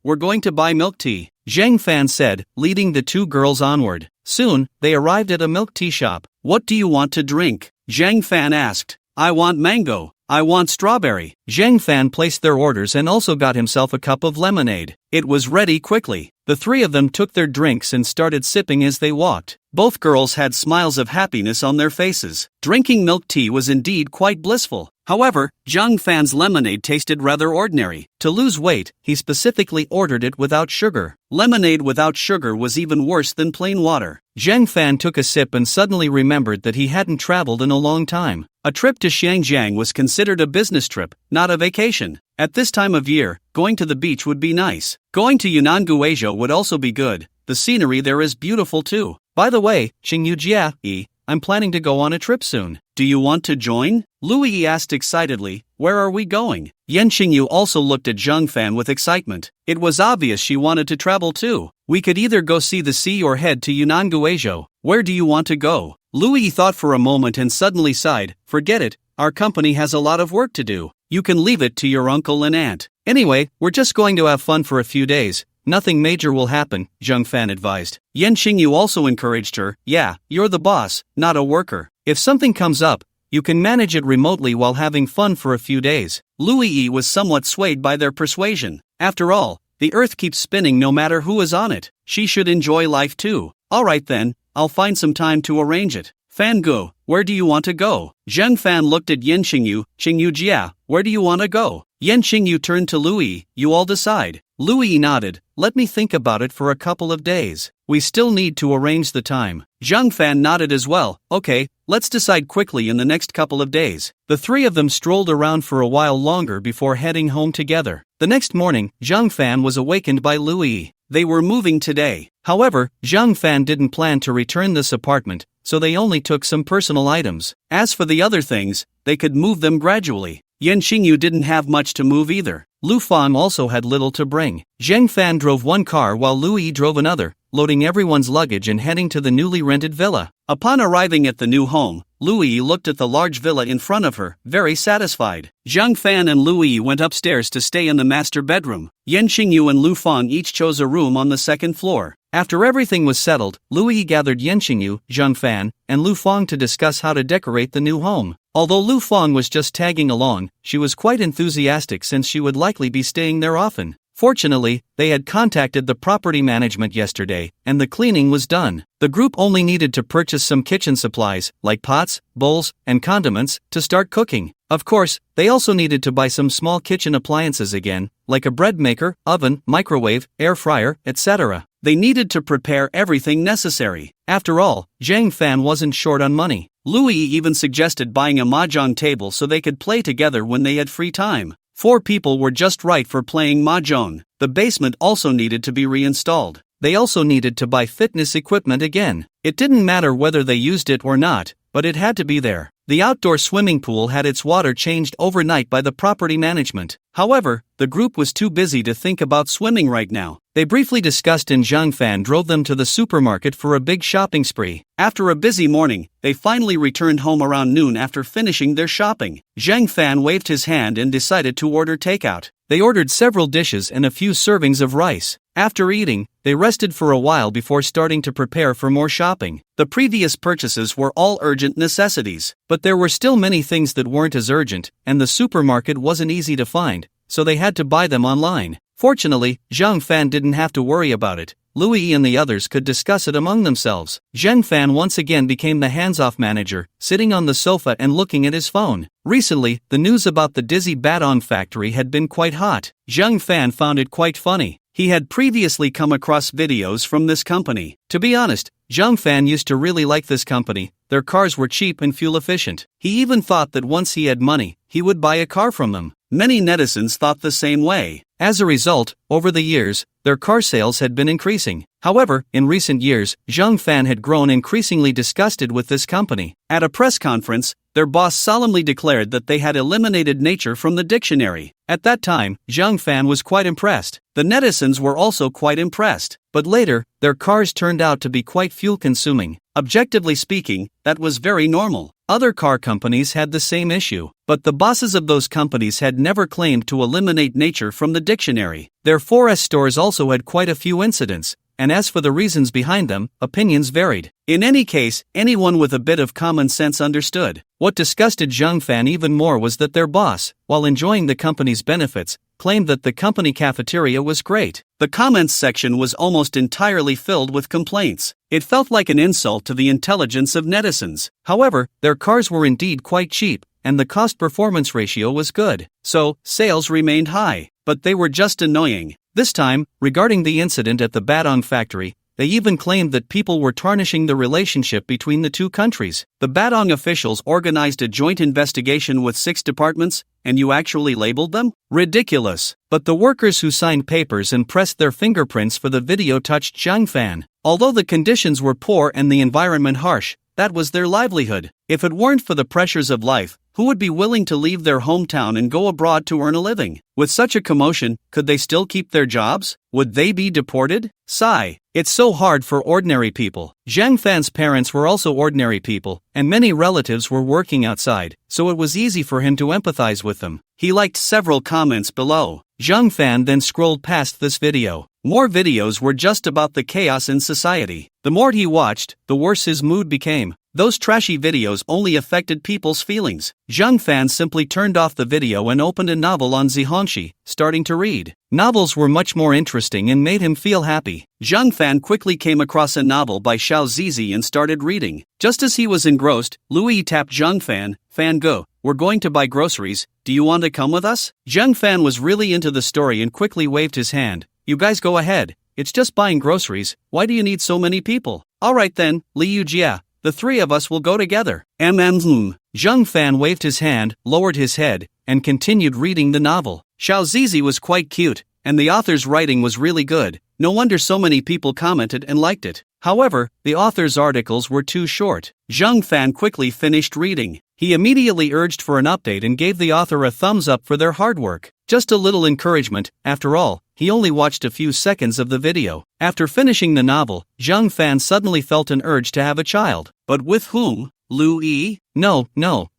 Speaker 1: we're going to buy milk tea. Zheng Fan said, leading the two girls onward. Soon, they arrived at a milk tea shop. What do you want to drink? Zheng Fan asked. I want mango. I want strawberry. Zhang Fan placed their orders and also got himself a cup of lemonade. It was ready quickly. The three of them took their drinks and started sipping as they walked. Both girls had smiles of happiness on their faces. Drinking milk tea was indeed quite blissful. However, Zhang Fan's lemonade tasted rather ordinary. To lose weight, he specifically ordered it without sugar. Lemonade without sugar was even worse than plain water. Zhang Fan took a sip and suddenly remembered that he hadn't traveled in a long time. A trip to Xiangjiang was considered a business trip, not a vacation. At this time of year, going to the beach would be nice. Going to Yunnan Guizhou would also be good. The scenery there is beautiful too. By the way, Xingyu Jia, I'm planning to go on a trip soon. Do you want to join? Lu Yi asked excitedly. Where are we going? Yan Xingyu also looked at Zhang Fan with excitement. It was obvious she wanted to travel too. We could either go see the sea or head to Yunnan Guizhou. Where do you want to go? Lu Yi thought for a moment and suddenly sighed. Forget it, our company has a lot of work to do. You can leave it to your uncle and aunt. Anyway, we're just going to have fun for a few days. Nothing major will happen, Zhang Fan advised. Yan Xingyu also encouraged her. Yeah, you're the boss, not a worker. If something comes up, you can manage it remotely while having fun for a few days. Lu Yi was somewhat swayed by their persuasion. After all, the earth keeps spinning no matter who is on it. She should enjoy life too. Alright then, I'll find some time to arrange it. Fan Gu, where do you want to go? Zhang Fan looked at Yan Xingyu. Xingyu Jia, where do you want to go? Yan Xingyu turned to Lu Yi. You all decide. Lu Yi nodded. Let me think about it for a couple of days. We still need to arrange the time. Zhang Fan nodded as well. Okay, let's decide quickly in the next couple of days. The three of them strolled around for a while longer before heading home together. The next morning, Zhang Fan was awakened by Lu Yi. They were moving today. However, Zhang Fan didn't plan to return this apartment, so they only took some personal items. As for the other things, they could move them gradually. Yan Xingyu didn't have much to move either. Lu Fang also had little to bring. Zhang Fan drove one car while Lu Yi drove another, loading everyone's luggage and heading to the newly rented villa. Upon arriving at the new home, Lu Yi looked at the large villa in front of her, very satisfied. Zhang Fan and Lu Yi went upstairs to stay in the master bedroom. Yan Xingyu and Lu Fang each chose a room on the second floor. After everything was settled, Lu Yi gathered Yan Xingyu, Zhang Fan, and Lu Fang to discuss how to decorate the new home. Although Lu Fang was just tagging along, she was quite enthusiastic since she would likely be staying there often. Fortunately, they had contacted the property management yesterday, and the cleaning was done. The group only needed to purchase some kitchen supplies, like pots, bowls, and condiments, to start cooking. Of course, they also needed to buy some small kitchen appliances again, like a bread maker, oven, microwave, air fryer, etc. They needed to prepare everything necessary. After all, Zhang Fan wasn't short on money. Lu Yi even suggested buying a mahjong table so they could play together when they had free time. 4 people were just right for playing mahjong. The basement also needed to be reinstalled. They also needed to buy fitness equipment again. It didn't matter whether they used it or not, but it had to be there. The outdoor swimming pool had its water changed overnight by the property management. However, the group was too busy to think about swimming right now. They briefly discussed and Zhang Fan drove them to the supermarket for a big shopping spree. After a busy morning, they finally returned home around noon after finishing their shopping. Zhang Fan waved his hand and decided to order takeout. They ordered several dishes and a few servings of rice. After eating, they rested for a while before starting to prepare for more shopping. The previous purchases were all urgent necessities, but there were still many things that weren't as urgent, and the supermarket wasn't easy to find, so they had to buy them online. Fortunately, Zhang Fan didn't have to worry about it. Lu Yi and the others could discuss it among themselves. Zhang Fan once again became the hands-off manager, sitting on the sofa and looking at his phone. Recently, the news about the Dizzy Batong factory had been quite hot. Zhang Fan found it quite funny. He had previously come across videos from this company. To be honest, Zhang Fan used to really like this company. Their cars were cheap and fuel efficient. He even thought that once he had money, he would buy a car from them. Many netizens thought the same way. As a result, over the years, their car sales had been increasing. However, in recent years, Zhang Fan had grown increasingly disgusted with this company. At a press conference, their boss solemnly declared that they had eliminated nature from the dictionary. At that time, Zhang Fan was quite impressed. The netizens were also quite impressed. But later, their cars turned out to be quite fuel-consuming. Objectively speaking, that was very normal. Other car companies had the same issue, but the bosses of those companies had never claimed to eliminate nature from the dictionary. Their 4S stores also had quite a few incidents, and as for the reasons behind them, opinions varied. In any case, anyone with a bit of common sense understood. What disgusted Zhang Fan even more was that their boss, while enjoying the company's benefits, claimed that the company cafeteria was great. The comments section was almost entirely filled with complaints. It felt like an insult to the intelligence of netizens. However, their cars were indeed quite cheap, and the cost-performance ratio was good, so sales remained high. But they were just annoying. This time, regarding the incident at the Badong factory, they even claimed that people were tarnishing the relationship between the two countries. The Badong officials organized a joint investigation with 6 departments, and you actually labeled them? Ridiculous. But the workers who signed papers and pressed their fingerprints for the video touched Zhang Fan. Although the conditions were poor and the environment harsh, that was their livelihood. If it weren't for the pressures of life, who would be willing to leave their hometown and go abroad to earn a living? With such a commotion, could they still keep their jobs? Would they be deported? Sigh. It's so hard for ordinary people. Zhang Fan's parents were also ordinary people, and many relatives were working outside, so it was easy for him to empathize with them. He liked several comments below. Zhang Fan then scrolled past this video. More videos were just about the chaos in society. The more he watched, the worse his mood became. Those trashy videos only affected people's feelings. Zhang Fan simply turned off the video and opened a novel on Zhongxi, starting to read. Novels were much more interesting and made him feel happy. Zhang Fan quickly came across a novel by Xiao Zizi and started reading. Just as he was engrossed, Louis tapped Zhang Fan. Fan, go. We're going to buy groceries. Do you want to come with us? Zhang Fan was really into the story and quickly waved his hand. You guys go ahead. It's just buying groceries. Why do you need so many people? Alright then, Liu Jia. The 3 of us will go together. Zhang Fan waved his hand, lowered his head, and continued reading the novel. Xiao Zizi was quite cute, and the author's writing was really good. No wonder so many people commented and liked it. However, the author's articles were too short. Zhang Fan quickly finished reading. He immediately urged for an update and gave the author a thumbs up for their hard work. Just a little encouragement, after all, he only watched a few seconds of the video. After finishing the novel, Zhang Fan suddenly felt an urge to have a child. But with whom? Lu Yi? No,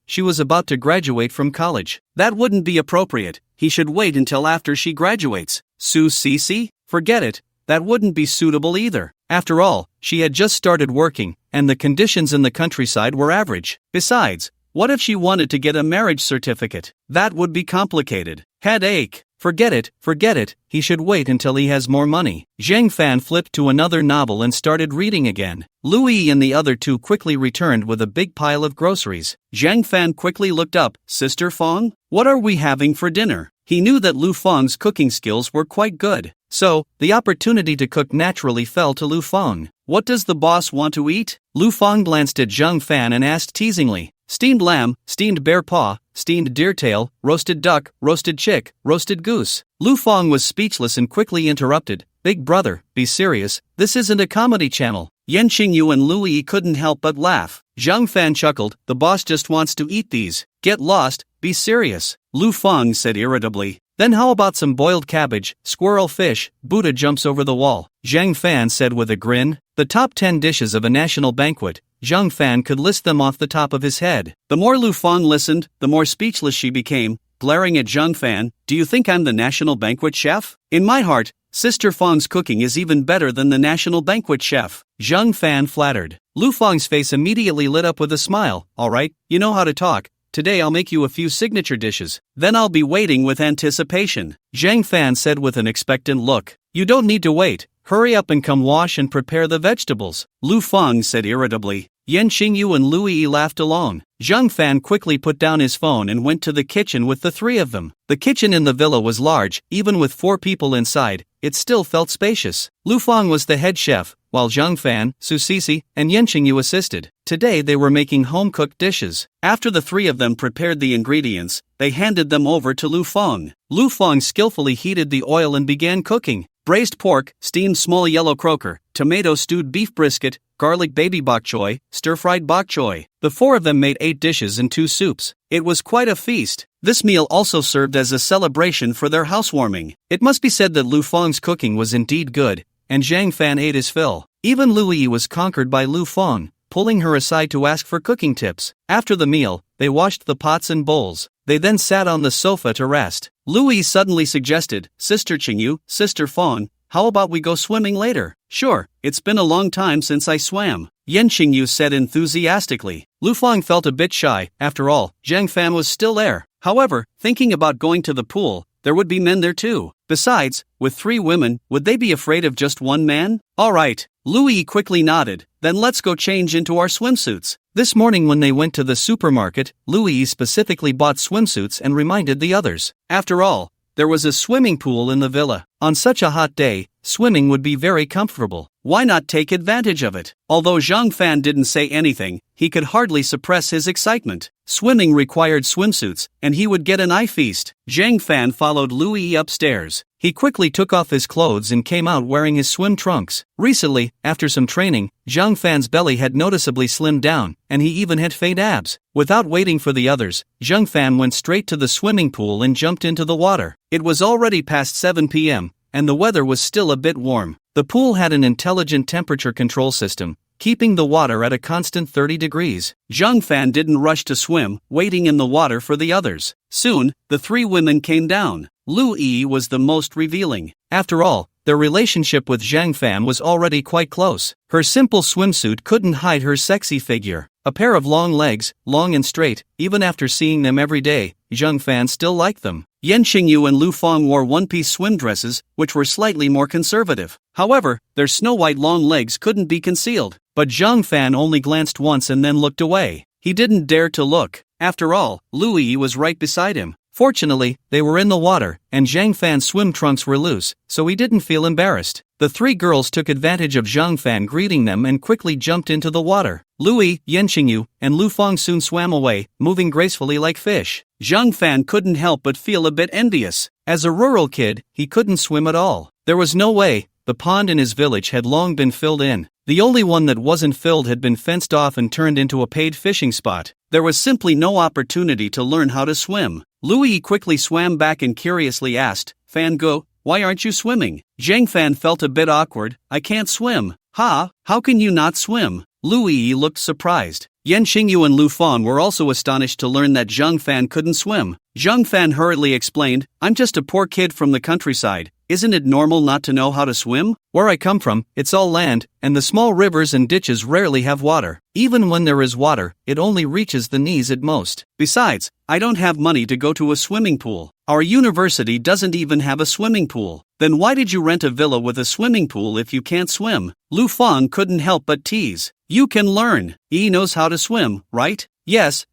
Speaker 1: she was about to graduate from college. That wouldn't be appropriate. He should wait until after she graduates. Su Cece? Forget it. That wouldn't be suitable either. After all, she had just started working, and the conditions in the countryside were average. Besides, what if she wanted to get a marriage certificate? That would be complicated. Headache. Forget it, he should wait until he has more money. Zhang Fan flipped to another novel and started reading again. Louis and the other 2 quickly returned with a big pile of groceries. Zhang Fan quickly looked up. Sister Fong? What are we having for dinner? He knew that Lu Feng's cooking skills were quite good. So, the opportunity to cook naturally fell to Lu Feng. What does the boss want to eat? Lu Feng glanced at Zhang Fan and asked teasingly. Steamed lamb, steamed bear paw, steamed deer tail, roasted duck, roasted chick, roasted goose. Lu Feng was speechless and quickly interrupted. Big brother, be serious, this isn't a comedy channel. Yan Qingyu and Louis couldn't help but laugh. Zhang Fan chuckled, the boss just wants to eat these. Get lost, be serious. Lu Feng said irritably. Then how about some boiled cabbage, squirrel fish? Buddha jumps over the wall. Zhang Fan said with a grin. The top 10 dishes of a national banquet. Zhang Fan could list them off the top of his head. The more Lu Feng listened, the more speechless she became, glaring at Zhang Fan. Do you think I'm the national banquet chef? In my heart, Sister Feng's cooking is even better than the national banquet chef. Zhang Fan flattered. Lu Feng's face immediately lit up with a smile. Alright, you know how to talk. Today I'll make you a few signature dishes. Then I'll be waiting with anticipation. Zhang Fan said with an expectant look. You don't need to wait. Hurry up and come wash and prepare the vegetables. Lu Feng said irritably. Yan Qingyu and Louis laughed along. Zhang Fan quickly put down his phone and went to the kitchen with the 3 of them. The kitchen in the villa was large, even with 4 people inside, it still felt spacious. Lu Feng was the head chef, while Zhang Fan, Su Cece, and Yan Qingyu assisted. Today they were making home-cooked dishes. After the 3 of them prepared the ingredients, they handed them over to Lu Feng. Lu Feng skillfully heated the oil and began cooking. Braised pork, steamed small yellow croaker, tomato stewed beef brisket, garlic baby bok choy, stir-fried bok choy. The 4 of them made 8 dishes and 2 soups. It was quite a feast. This meal also served as a celebration for their housewarming. It must be said that Lu Feng's cooking was indeed good, and Zhang Fan ate his fill. Even Louis was conquered by Lu Feng, pulling her aside to ask for cooking tips. After the meal, they washed the pots and bowls. They then sat on the sofa to rest. Louis suddenly suggested, Sister Qingyu, Sister Feng, how about we go swimming later? Sure, it's been a long time since I swam, Yen Qingyu said enthusiastically. Lu Fang felt a bit shy. After all, Zhang Fan was still there. However, thinking about going to the pool, there would be men there too. Besides, with 3 women, would they be afraid of just one man? Alright, Lu Yi quickly nodded. Then let's go change into our swimsuits. This morning when they went to the supermarket, Lu Yi specifically bought swimsuits and reminded the others. After all, there was a swimming pool in the villa. On such a hot day, swimming would be very comfortable. Why not take advantage of it? Although Zhang Fan didn't say anything, he could hardly suppress his excitement. Swimming required swimsuits, and he would get an eye feast. Zhang Fan followed Lu Yi upstairs. He quickly took off his clothes and came out wearing his swim trunks. Recently, after some training, Zhang Fan's belly had noticeably slimmed down, and he even had fake abs. Without waiting for the others, Zhang Fan went straight to the swimming pool and jumped into the water. It was already past 7 p.m., and the weather was still a bit warm. The pool had an intelligent temperature control system, keeping the water at a constant 30 degrees. Zhang Fan didn't rush to swim, waiting in the water for the others. Soon, the 3 women came down. Lu Yi was the most revealing. After all, their relationship with Zhang Fan was already quite close. Her simple swimsuit couldn't hide her sexy figure. A pair of long legs, long and straight. Even after seeing them every day, Zhang Fan still liked them. Yen Qingyu and Lu Fang wore one-piece swim dresses, which were slightly more conservative. However, their snow-white long legs couldn't be concealed. But Zhang Fan only glanced once and then looked away. He didn't dare to look. After all, Lu Yi was right beside him. Fortunately, they were in the water, and Zhang Fan's swim trunks were loose, so he didn't feel embarrassed. The 3 girls took advantage of Zhang Fan greeting them and quickly jumped into the water. Lu Yi, Yen Qingyu, and Lu Fang soon swam away, moving gracefully like fish. Zhang Fan couldn't help but feel a bit envious. As a rural kid, he couldn't swim at all. There was no way. The pond in his village had long been filled in. The only one that wasn't filled had been fenced off and turned into a paid fishing spot. There was simply no opportunity to learn how to swim. Lu Yi quickly swam back and curiously asked, Fan Go, why aren't you swimming? Zhang Fan felt a bit awkward. I can't swim. Ha, how can you not swim? Lu Yi looked surprised. Yen Qingyu and Lu Fang were also astonished to learn that Zhang Fan couldn't swim. Zhang Fan hurriedly explained, I'm just a poor kid from the countryside. Isn't it normal not to know how to swim? Where I come from, it's all land, and the small rivers and ditches rarely have water. Even when there is water, it only reaches the knees at most. Besides, I don't have money to go to a swimming pool. Our university doesn't even have a swimming pool. Then why did you rent a villa with a swimming pool if you can't swim? Lu Fang couldn't help but tease. You can learn. Yi knows how to swim, right? Yes,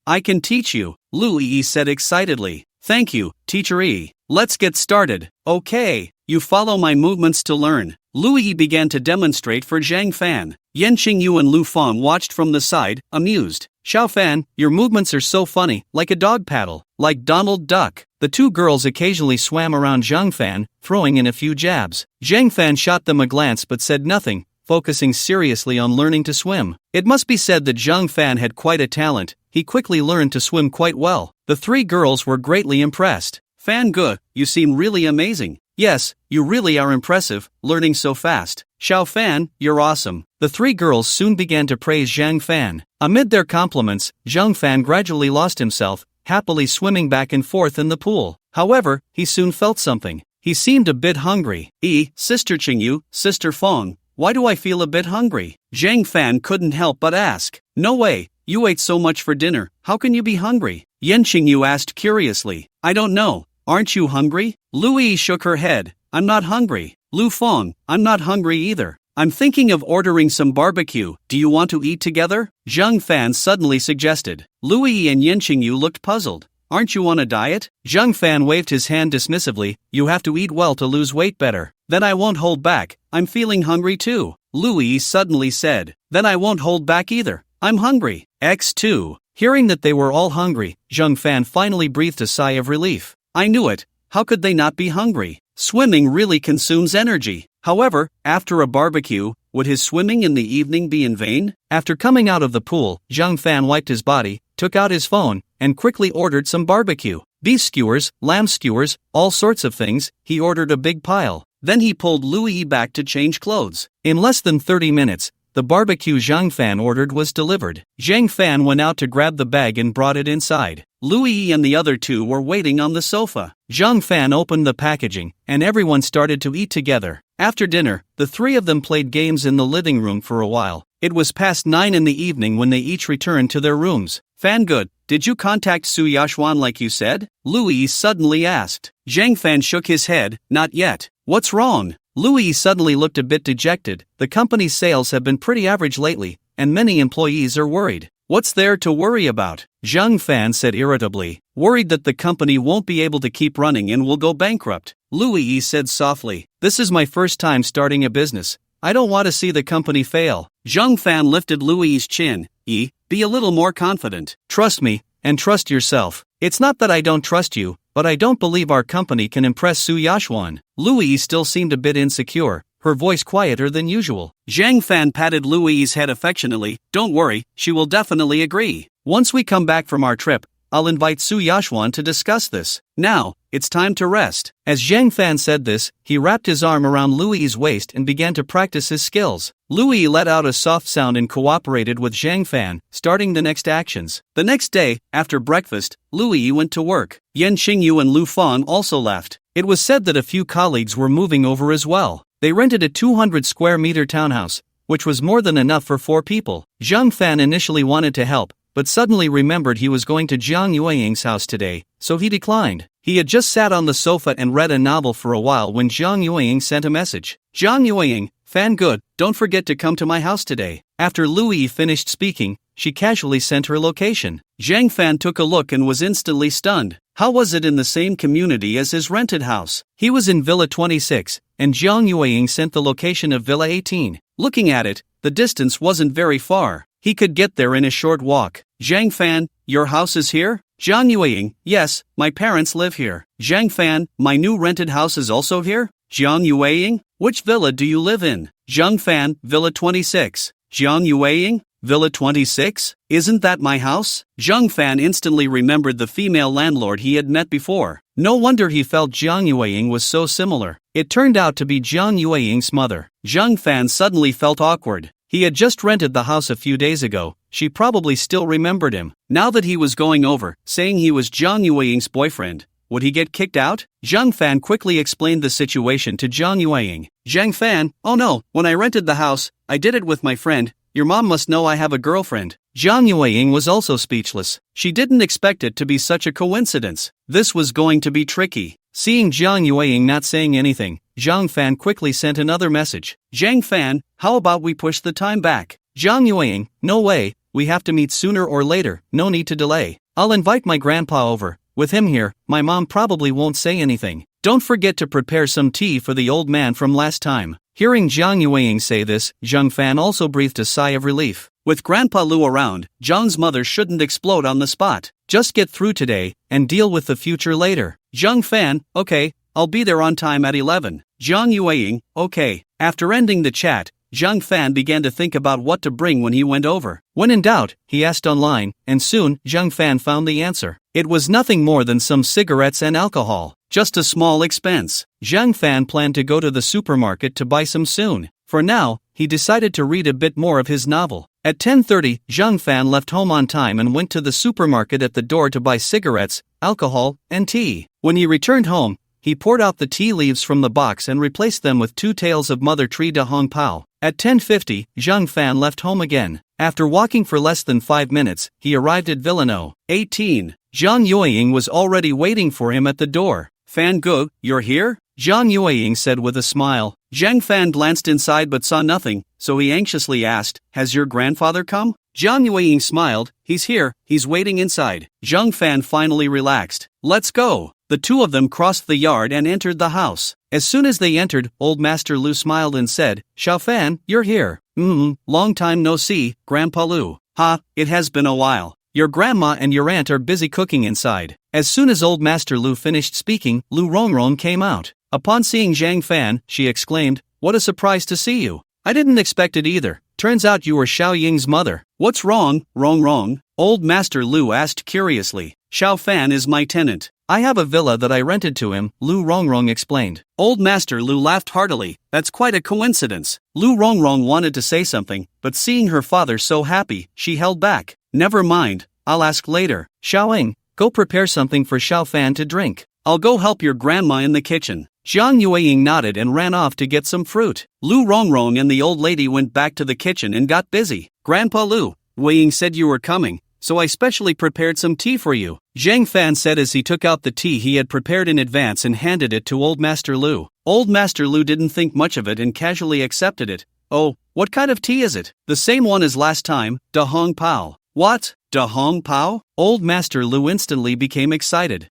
Speaker 1: I can teach you, Lu Yi said excitedly. Thank you, Teacher Yi. Let's get started. Okay, you follow my movements to learn. Lu Yi began to demonstrate for Zhang Fan. Yen Qingyu and Lu Fang watched from the side, amused. Xiao Fan, your movements are so funny, like a dog paddle, like Donald Duck. The 2 girls occasionally swam around Zhang Fan, throwing in a few jabs. Zhang Fan shot them a glance but said nothing, focusing seriously on learning to swim. It must be said that Zhang Fan had quite a talent. He quickly learned to swim quite well. The 3 girls were greatly impressed. Fan Ge, you seem really amazing. Yes, you really are impressive, learning so fast. Xiao Fan, you're awesome. The 3 girls soon began to praise Zhang Fan. Amid their compliments, Zhang Fan gradually lost himself, happily swimming back and forth in the pool. However, he soon felt something. He seemed a bit hungry. Sister Qingyu, Sister Fang, why do I feel a bit hungry? Zhang Fan couldn't help but ask. No way, you ate so much for dinner, how can you be hungry? Yen Qingyu asked curiously. I don't know. Aren't you hungry? Lu Yi shook her head. I'm not hungry. Lu Fang, I'm not hungry either. I'm thinking of ordering some barbecue. Do you want to eat together? Zhang Fan suddenly suggested. Lu Yi and Yen Qingyu looked puzzled. Aren't you on a diet? Zhang Fan waved his hand dismissively. You have to eat well to lose weight better. Then I won't hold back. I'm feeling hungry too. Lu Yi suddenly said. Then I won't hold back either. I'm hungry. X2. Hearing that they were all hungry, Zhang Fan finally breathed a sigh of relief. I knew it. How could they not be hungry? Swimming really consumes energy. However, after a barbecue, would his swimming in the evening be in vain? After coming out of the pool, Zhang Fan wiped his body, took out his phone, and quickly ordered some barbecue. Beef skewers, lamb skewers, all sorts of things. He ordered a big pile. Then he pulled Lu Yi back to change clothes. In less than 30 minutes, the barbecue Zhang Fan ordered was delivered. Zhang Fan went out to grab the bag and brought it inside. Louis and the other two were waiting on the sofa. Zhang Fan opened the packaging, and everyone started to eat together. After dinner, the three of them played games in the living room for a while. It was past 9 in the evening when they each returned to their rooms. Fan Good, did you contact Su Yashuan like you said? Louis suddenly asked. Zhang Fan shook his head, not yet. What's wrong? Louis suddenly looked a bit dejected. The company's sales have been pretty average lately, and many employees are worried. What's there to worry about? Zhang Fan said irritably. Worried that the company won't be able to keep running and will go bankrupt. Louis said softly. This is my first time starting a business. I don't want to see the company fail. Zhang Fan lifted Louis' chin. Be a little more confident. Trust me, and trust yourself. It's not that I don't trust you, but I don't believe our company can impress Su Yashuan. Louis still seemed a bit insecure, her voice quieter than usual. Zhang Fan patted Louis' head affectionately. Don't worry, she will definitely agree. Once we come back from our trip, I'll invite Su Yashuan to discuss this. Now, it's time to rest. As Zhang Fan said this, he wrapped his arm around Louis' waist and began to practice his skills. Louis let out a soft sound and cooperated with Zhang Fan, starting the next actions. The next day, after breakfast, Louis went to work. Yan Qingyu and Lu Fang also left. It was said that a few colleagues were moving over as well. They rented a 200 square meter townhouse, which was more than enough for 4 people. Zhang Fan initially wanted to help, but suddenly remembered he was going to Jiang Yueying's house today, so he declined. He had just sat on the sofa and read a novel for a while when Jiang Yueying sent a message. Jiang Yueying, Fan Good, don't forget to come to my house today. After Louis finished speaking, she casually sent her location. Zhang Fan took a look and was instantly stunned. How was it in the same community as his rented house? He was in Villa 26, and Jiang Yueying sent the location of Villa 18. Looking at it, the distance wasn't very far. He could get there in a short walk. Zhang Fan, your house is here? Jiang Yueying, yes, my parents live here. Zhang Fan, my new rented house is also here? Jiang Yueying, which villa do you live in? Zhang Fan, Villa 26. Jiang Yueying, Villa 26? Isn't that my house? Zhang Fan instantly remembered the female landlord he had met before. No wonder he felt Jiang Yueying was so similar. It turned out to be Jiang Yueying's mother. Zhang Fan suddenly felt awkward. He had just rented the house a few days ago. She probably still remembered him. Now that he was going over, saying he was Jiang Yueying's boyfriend, would he get kicked out? Zhang Fan quickly explained the situation to Jiang Yueying. Zhang Fan, oh no, when I rented the house, I did it with my friend. Your mom must know I have a girlfriend. Jiang Yueying was also speechless. She didn't expect it to be such a coincidence. This was going to be tricky. Seeing Jiang Yueying not saying anything, Zhang Fan quickly sent another message. Zhang Fan, how about we push the time back? Jiang Yueying, no way, we have to meet sooner or later, no need to delay. I'll invite my grandpa over. With him here, my mom probably won't say anything. Don't forget to prepare some tea for the old man from last time. Hearing Jiang Yueying say this, Zhang Fan also breathed a sigh of relief. With Grandpa Lu around, Zhang's mother shouldn't explode on the spot. Just get through today, and deal with the future later. Zhang Fan, okay, I'll be there on time at 11. Jiang Yueying, okay. After ending the chat, Zhang Fan began to think about what to bring when he went over. When in doubt, he asked online, and soon, Zhang Fan found the answer. It was nothing more than some cigarettes and alcohol. Just a small expense. Zhang Fan planned to go to the supermarket to buy some soon. For now, he decided to read a bit more of his novel. At 10:30, Zhang Fan left home on time and went to the supermarket at the door to buy cigarettes, alcohol, and tea. When he returned home, he poured out the tea leaves from the box and replaced them with 2 tails of Mother Tree de Hong Pao. At 10:50, Zhang Fan left home again. After walking for less than 5 minutes, he arrived at Villa No. 18. Jiang Yueying was already waiting for him at the door. Fan Gu, you're here? Jiang Yueying said with a smile. Zhang Fan glanced inside but saw nothing, so he anxiously asked, has your grandfather come? Jiang Yueying smiled, he's here, he's waiting inside. Zhang Fan finally relaxed. Let's go. The two of them crossed the yard and entered the house. As soon as they entered, Old Master Lu smiled and said, Xiao Fan, you're here. Long time no see, Grandpa Lu. Ha, it has been a while. Your grandma and your aunt are busy cooking inside. As soon as Old Master Lu finished speaking, Lu Rongrong came out. Upon seeing Zhang Fan, she exclaimed, what a surprise to see you. I didn't expect it either. Turns out you were Xiao Ying's mother. What's wrong, Rongrong? Old Master Lu asked curiously. Xiao Fan is my tenant. I have a villa that I rented to him, Lu Rongrong explained. Old Master Lu laughed heartily. That's quite a coincidence. Lu Rongrong wanted to say something, but seeing her father so happy, she held back. Never mind, I'll ask later. Xiaoying, go prepare something for Xiao Fan to drink. I'll go help your grandma in the kitchen. Zhang Yueying nodded and ran off to get some fruit. Lu Rongrong and the old lady went back to the kitchen and got busy. Grandpa Lu, Weiying said you were coming, so I specially prepared some tea for you, Zhang Fan said as he took out the tea he had prepared in advance and handed it to Old Master Lu. Old Master Lu didn't think much of it and casually accepted it. Oh, what kind of tea is it? The same one as last time, Da Hong Pao. What? Da Hong Pao? Old Master Lu instantly became excited.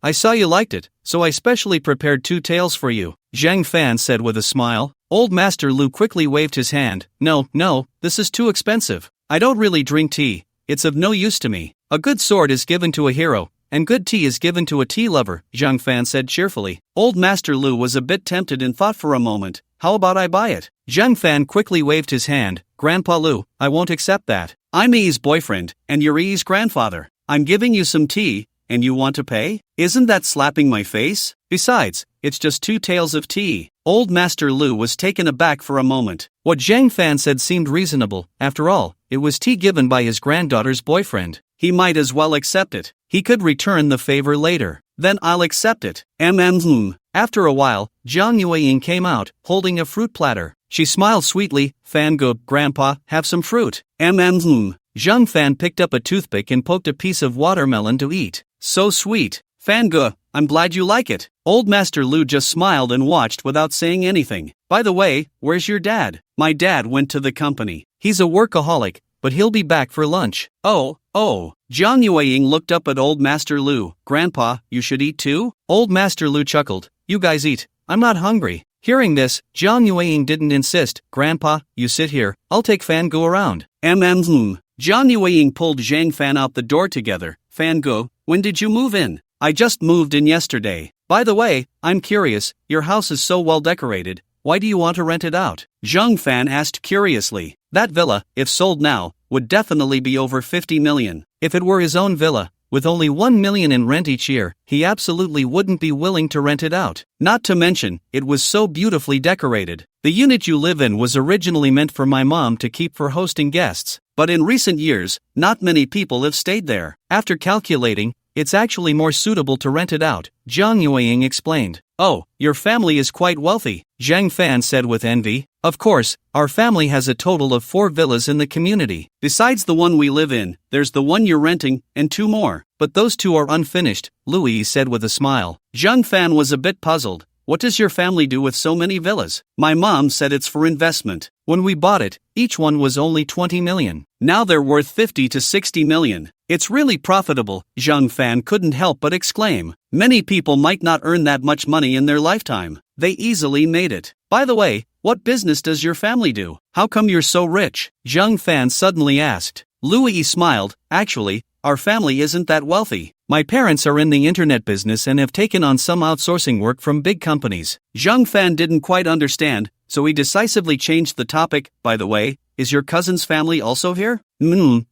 Speaker 1: I saw you liked it, so I specially prepared 2 taels for you, Zhang Fan said with a smile. Old Master Lu quickly waved his hand. No, this is too expensive. I don't really drink tea, it's of no use to me. A good sword is given to a hero, and good tea is given to a tea lover, Zhang Fan said cheerfully. Old Master Lu was a bit tempted and thought for a moment, how about I buy it? Zhang Fan quickly waved his hand. Grandpa Lu, I won't accept that. I'm Yi's boyfriend, and you're Yi's grandfather. I'm giving you some tea, and you want to pay? Isn't that slapping my face? Besides, it's just 2 taels of tea. Old Master Lu was taken aback for a moment. What Zhang Fan said seemed reasonable. After all, it was tea given by his granddaughter's boyfriend. He might as well accept it. He could return the favor later. Then I'll accept it. After a while, Zhang Yueying came out, holding a fruit platter. She smiled sweetly. Fangu, Grandpa, have some fruit. Zhang Fan picked up a toothpick and poked a piece of watermelon to eat. So sweet. Fangu, I'm glad you like it. Old Master Lu just smiled and watched without saying anything. By the way, where's your dad? My dad went to the company. He's a workaholic, but he'll be back for lunch. Oh. Zhang Yueying looked up at Old Master Lu. Grandpa, you should eat too? Old Master Lu chuckled. You guys eat. I'm not hungry. Hearing this, Zhang Yueying didn't insist. Grandpa, you sit here. I'll take Fangu around. Zhang Yueying pulled Zhang Fan out the door together. Fangu, when did you move in? I just moved in yesterday. By the way, I'm curious, your house is so well decorated. Why do you want to rent it out? Zhang Fan asked curiously. That villa, if sold now, would definitely be over 50 million. If it were his own villa, with only 1 million in rent each year, he absolutely wouldn't be willing to rent it out. Not to mention, it was so beautifully decorated. The unit you live in was originally meant for my mom to keep for hosting guests, but in recent years, not many people have stayed there. After calculating, it's actually more suitable to rent it out, Zhang Yueying explained. Oh, your family is quite wealthy, Zhang Fan said with envy. Of course, our family has a total of 4 villas in the community. Besides the one we live in, there's the one you're renting, and 2 more. But those 2 are unfinished, Louis said with a smile. Zhang Fan was a bit puzzled. What does your family do with so many villas? My mom said it's for investment. When we bought it, each one was only 20 million. Now they're worth 50 to 60 million. It's really profitable, Zhang Fan couldn't help but exclaim. Many people might not earn that much money in their lifetime. They easily made it. By the way, what business does your family do? How come you're so rich? Zhang Fan suddenly asked. Louis smiled. Actually, our family isn't that wealthy. My parents are in the internet business and have taken on some outsourcing work from big companies. Zhang Fan didn't quite understand, so he decisively changed the topic. By the way, is your cousin's family also here?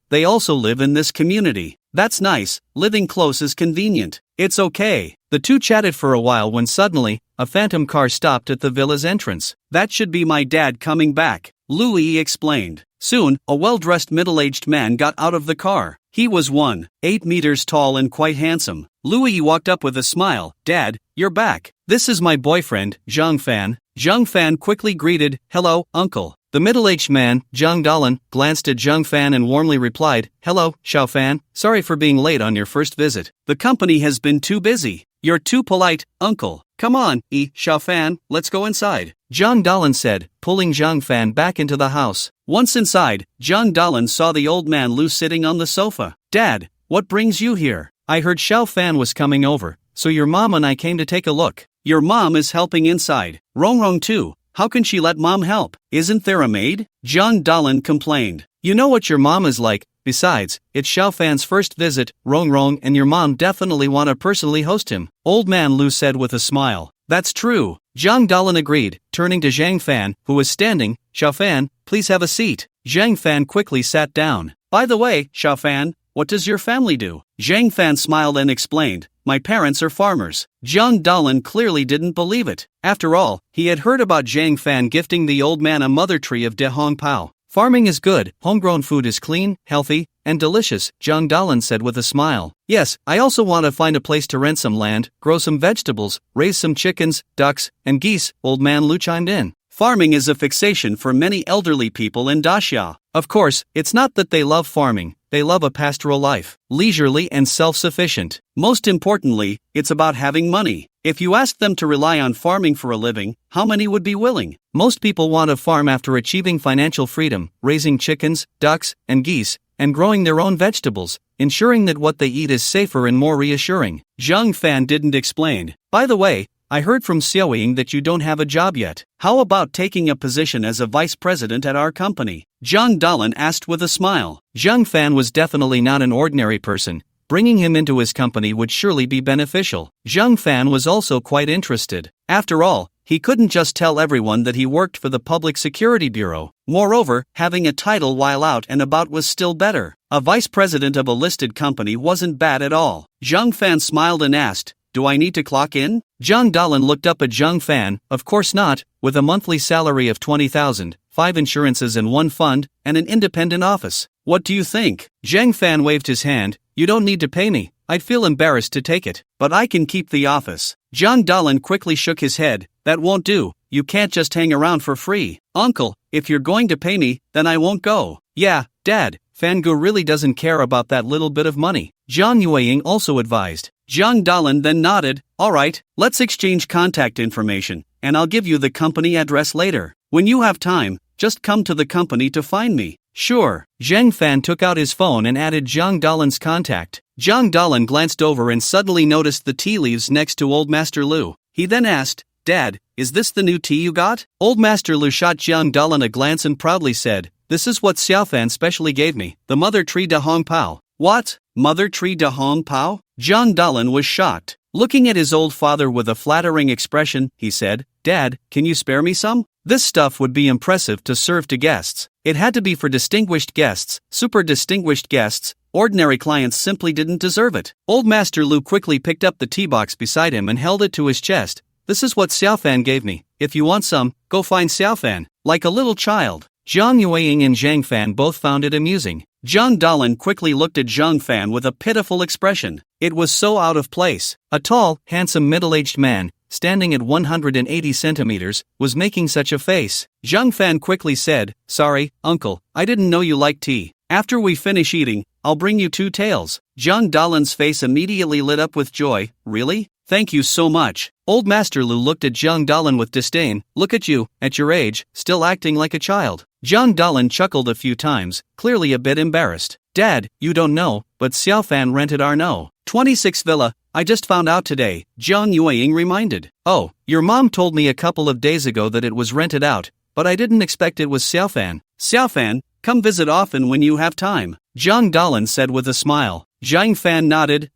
Speaker 1: They also live in this community. That's nice, living close is convenient. It's okay. The 2 chatted for a while when suddenly, a phantom car stopped at the villa's entrance. That should be my dad coming back, Louis explained. Soon, a well-dressed middle-aged man got out of the car. He was 1.8 meters tall and quite handsome. Louis walked up with a smile. Dad, you're back. This is my boyfriend, Zhang Fan. Zhang Fan quickly greeted, hello, uncle. The middle-aged man, Zhang Dalan, glanced at Zhang Fan and warmly replied, hello, Xiao Fan. Sorry for being late on your first visit. The company has been too busy. You're too polite, uncle. Come on, Xiao Fan, let's go inside. Zhang Dalan said, pulling Zhang Fan back into the house. Once inside, Zhang Dalan saw the old man Lu sitting on the sofa. Dad, what brings you here? I heard Xiao Fan was coming over, so your mom and I came to take a look. Your mom is helping inside. Rongrong too. How can she let mom help? Isn't there a maid? Zhang Dalan complained. You know what your mom is like. Besides, it's Xiao Fan's first visit, Rongrong and your mom definitely want to personally host him, Old Man Lu said with a smile. That's true. Zhang Dalan agreed, turning to Zhang Fan, who was standing. Xiao Fan, please have a seat. Zhang Fan quickly sat down. By the way, Xiao Fan, what does your family do? Zhang Fan smiled and explained, my parents are farmers. Zhang Dalan clearly didn't believe it. After all, he had heard about Zhang Fan gifting the old man a mother tree of De Hong Pao. Farming is good, homegrown food is clean, healthy, and delicious, Zhang Dalan said with a smile. Yes, I also want to find a place to rent some land, grow some vegetables, raise some chickens, ducks, and geese, old man Lu chimed in. Farming is a fixation for many elderly people in Daxia. Of course, it's not that they love farming, they love a pastoral life, leisurely and self-sufficient. Most importantly, it's about having money. If you ask them to rely on farming for a living, how many would be willing? Most people want to farm after achieving financial freedom, raising chickens, ducks, and geese, and growing their own vegetables, ensuring that what they eat is safer and more reassuring. Zhang Fan didn't explain. By the way, I heard from Xiaoying that you don't have a job yet. How about taking a position as a vice president at our company? Zhang Dalan asked with a smile. Zhang Fan was definitely not an ordinary person. Bringing him into his company would surely be beneficial. Zhang Fan was also quite interested. After all, he couldn't just tell everyone that he worked for the Public Security Bureau. Moreover, having a title while out and about was still better. A vice president of a listed company wasn't bad at all. Zhang Fan smiled and asked, do I need to clock in? Zhang Dalan looked up at Zhang Fan. Of course not, with a monthly salary of 20,000, 5 insurances and 1 fund, and an independent office. What do you think? Zhang Fan waved his hand. You don't need to pay me. I'd feel embarrassed to take it, but I can keep the office. Zhang Dalan quickly shook his head. That won't do. You can't just hang around for free. Uncle, if you're going to pay me, then I won't go. Yeah, Dad, Fangu really doesn't care about that little bit of money. Zhang Yueying also advised. Zhang Dalan then nodded. Alright, let's exchange contact information, and I'll give you the company address later. When you have time, just come to the company to find me. Sure. Zhang Fan took out his phone and added Zhang Dalan's contact. Zhang Dalan glanced over and suddenly noticed the tea leaves next to Old Master Lu. He then asked, Dad, is this the new tea you got? Old Master Lu shot Zhang Dalan a glance and proudly said, this is what Xiaofan specially gave me, the mother tree de Hong Pao. What? Mother tree de Hong Pao? Zhang Dalan was shocked. Looking at his old father with a flattering expression, he said, Dad, can you spare me some? This stuff would be impressive to serve to guests. It had to be for distinguished guests, super distinguished guests. Ordinary clients simply didn't deserve it. Old Master Lu quickly picked up the tea box beside him and held it to his chest. This is what Xiaofan gave me. If you want some, go find Xiaofan. Like a little child. Zhang Yueying and Zhang Fan both found it amusing. Zhang Dalan quickly looked at Zhang Fan with a pitiful expression. It was so out of place. A tall, handsome middle-aged man, standing at 180 centimeters, was making such a face. Zhang Fan quickly said, Sorry, uncle, I didn't know you liked tea. After we finish eating, I'll bring you 2 tails. Zhang Dalan's face immediately lit up with joy. Really? Thank you so much. Old Master Lu looked at Zhang Dalan with disdain. Look at you, at your age, still acting like a child. Zhang Dalan chuckled a few times, clearly a bit embarrassed. Dad, you don't know, but Xiaofan rented our No. 26 villa. I just found out today, Zhang Yueying reminded. Oh, your mom told me a couple of days ago that it was rented out, but I didn't expect it was Xiaofan. Xiaofan, come visit often when you have time, Zhang Dalan said with a smile. Zhang Fan nodded.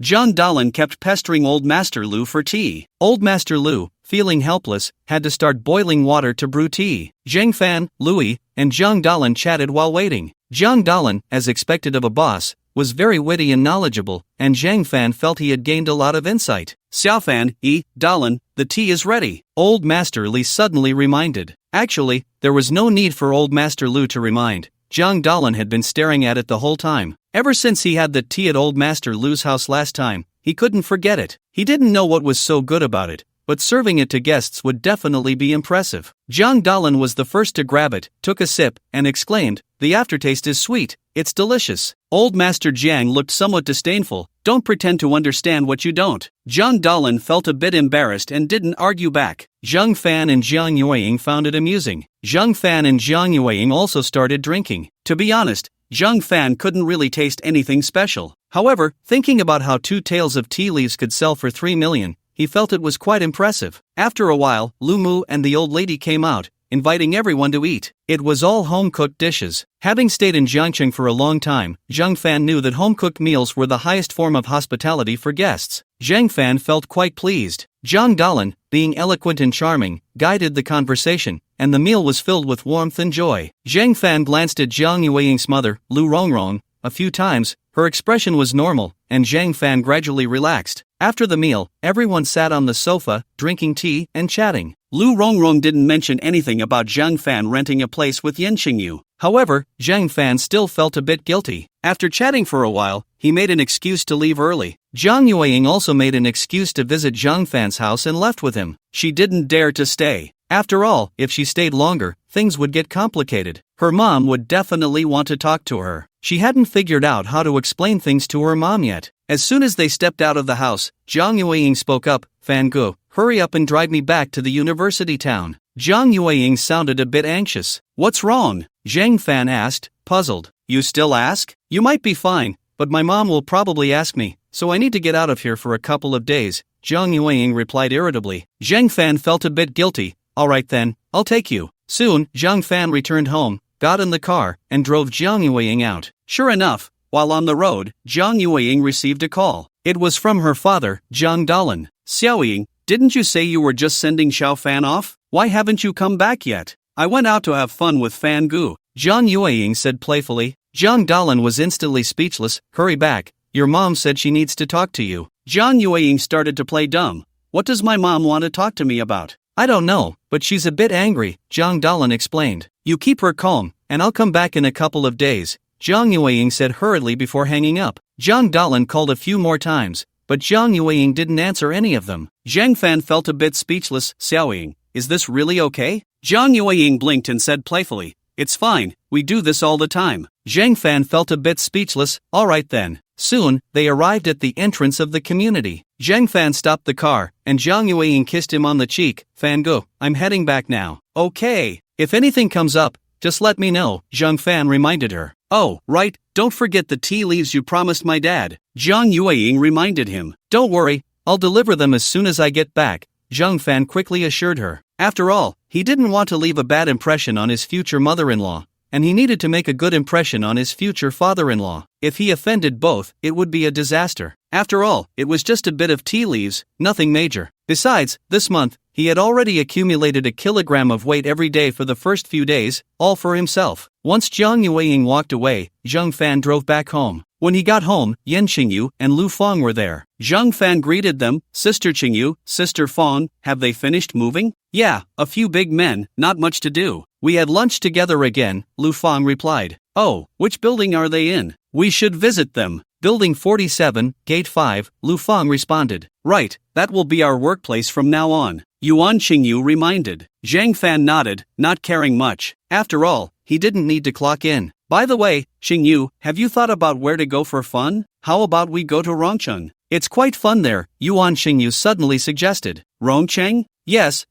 Speaker 1: Zhang Dalan kept pestering Old Master Lu for tea. Old Master Lu, feeling helpless, had to start boiling water to brew tea. Zhang Fan, Louis, and Zhang Dalan chatted while waiting. Zhang Dalan, as expected of a boss, was very witty and knowledgeable, and Zhang Fan felt he had gained a lot of insight. Xiaofan, Dalan, the tea is ready, Old Master Li suddenly reminded. Actually, there was no need for Old Master Lu to remind. Zhang Dalan had been staring at it the whole time. Ever since he had the tea at Old Master Lu's house last time, he couldn't forget it. He didn't know what was so good about it, but serving it to guests would definitely be impressive. Zhang Dalan was the first to grab it, took a sip, and exclaimed, The aftertaste is sweet, it's delicious. Old Master Jiang looked somewhat disdainful. Don't pretend to understand what you don't. Zhang Dalan felt a bit embarrassed and didn't argue back. Zhang Fan and Zhang Yueying found it amusing. Zhang Fan and Zhang Yueying also started drinking. To be honest, Zhang Fan couldn't really taste anything special. However, thinking about how 2 taels of tea leaves could sell for 3 million, he felt it was quite impressive. After a while, Lu Mu and the old lady came out, inviting everyone to eat. It was all home-cooked dishes. Having stayed in Jiangcheng for a long time, Zhang Fan knew that home-cooked meals were the highest form of hospitality for guests. Zhang Fan felt quite pleased. Zhang Dalan, being eloquent and charming, guided the conversation, and the meal was filled with warmth and joy. Zhang Fan glanced at Zhang Yueying's mother, Lu Rongrong. a few times, her expression was normal, and Zhang Fan gradually relaxed. After the meal, everyone sat on the sofa, drinking tea and chatting. Lu Rongrong didn't mention anything about Zhang Fan renting a place with Yen Qingyu. However, Zhang Fan still felt a bit guilty. After chatting for a while, he made an excuse to leave early. Zhang Yueying also made an excuse to visit Zhang Fan's house and left with him. She didn't dare to stay. After all, if she stayed longer, things would get complicated. Her mom would definitely want to talk to her. She hadn't figured out how to explain things to her mom yet. As soon as they stepped out of the house, Zhang Yueying spoke up, "Fan Gu, hurry up and drive me back to the university town." Zhang Yueying sounded a bit anxious. "What's wrong?" Zhang Fan asked, puzzled. "You still ask? You might be fine, but my mom will probably ask me, so I need to get out of here for a couple of days," Zhang Yueying replied irritably. Zhang Fan felt a bit guilty. "Alright then, I'll take you." Soon, Zhang Fan returned home, got in the car, and drove Zhang Yueying out. Sure enough, while on the road, Zhang Yueying received a call. It was from her father, Zhang Dalan. "Xiaoying, didn't you say you were just sending Xiao Fan off? Why haven't you come back yet?" "I went out to have fun with Fan Gu," Zhang Yueying said playfully. Zhang Dalan was instantly speechless. "Hurry back, your mom said she needs to talk to you." Zhang Yueying started to play dumb. "What does my mom want to talk to me about?" "I don't know, but she's a bit angry," Zhang Dalan explained. "You keep her calm, and I'll come back in a couple of days," Zhang Yueying said hurriedly before hanging up. Zhang Dalan called a few more times, but Zhang Yueying didn't answer any of them. Zhang Fan felt a bit speechless. "Xiaoying, is this really okay?" Zhang Yueying blinked and said playfully, "It's fine, we do this all the time." Zhang Fan felt a bit speechless. "Alright then." Soon, they arrived at the entrance of the community. Zhang Fan stopped the car, and Zhang Yueying kissed him on the cheek. "Fan Gu, I'm heading back now." "Okay. If anything comes up, just let me know," Zhang Fan reminded her. "Oh, right, don't forget the tea leaves you promised my dad," Zhang Yueying reminded him. "Don't worry, I'll deliver them as soon as I get back," Zhang Fan quickly assured her. After all, he didn't want to leave a bad impression on his future mother-in-law, and he needed to make a good impression on his future father-in-law. If he offended both, it would be a disaster. After all, it was just a bit of tea leaves, nothing major. Besides, this month, he had already accumulated a kilogram of weight every day for the first few days, all for himself. Once Zhang Yueying walked away, Zhang Fan drove back home. When he got home, Yen Qingyu and Lu Fang were there. Zhang Fan greeted them. "Sister Qingyu, Sister Fang, have they finished moving?" "Yeah, a few big men, not much to do. We had lunch together again," Lu Fang replied. "Oh, which building are they in? We should visit them." "Building 47, Gate 5, Lu Fang responded. "Right, that will be our workplace from now on," Yuan Qingyu reminded. Zhang Fan nodded, not caring much. After all, he didn't need to clock in. "By the way, Qingyu, have you thought about where to go for fun? How about we go to Rongcheng? It's quite fun there," Yuan Qingyu suddenly suggested. "Rongcheng? Yes.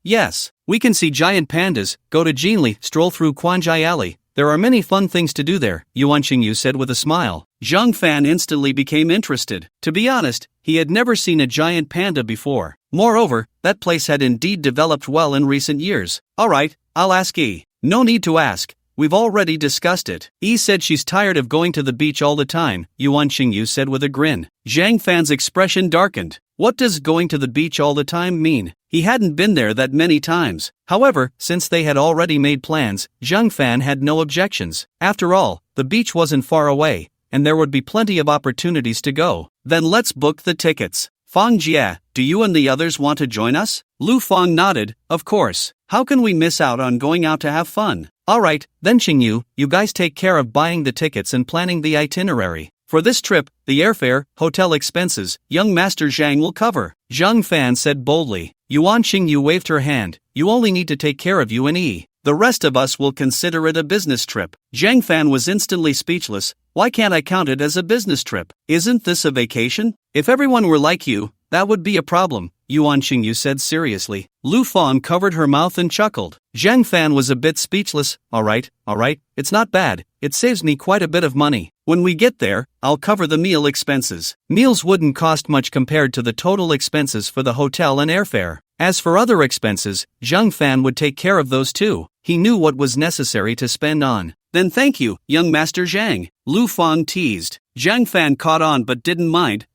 Speaker 1: We can see giant pandas, go to Jinli, stroll through Quanjai Alley. There are many fun things to do there," Yuan Qingyu said with a smile. Zhang Fan instantly became interested. To be honest, he had never seen a giant panda before. Moreover, that place had indeed developed well in recent years. "Alright, I'll ask Yi." "No need to ask. We've already discussed it." Yi said she's tired of going to the beach all the time, Yuan Qingyu said with a grin. Zhang Fan's expression darkened. What does going to the beach all the time mean? He hadn't been there that many times. However, since they had already made plans, Zhang Fan had no objections. After all, the beach wasn't far away, and there would be plenty of opportunities to go. "Then let's book the tickets. Fang Jie, do you and the others want to join us?" Lu Fang nodded. "Of course. How can we miss out on going out to have fun?" "Alright, then Qingyu, you guys take care of buying the tickets and planning the itinerary. For this trip, the airfare, hotel expenses, young Master Zhang will cover," Zhang Fan said boldly. Yuan Qingyu waved her hand. "You only need to take care of you and Yi. The rest of us will consider it a business trip." Zhang Fan was instantly speechless. "Why can't I count it as a business trip? Isn't this a vacation? If everyone were like you, that would be a problem," Yuan Qingyu said seriously. Lu Fang covered her mouth and chuckled. Zhang Fan was a bit speechless. Alright, it's not bad. It saves me quite a bit of money. When we get there, I'll cover the meal expenses." Meals wouldn't cost much compared to the total expenses for the hotel and airfare. As for other expenses, Zhang Fan would take care of those too. He knew what was necessary to spend on. "Then thank you, young Master Zhang," Lu Fang teased. Zhang Fan caught on but didn't mind.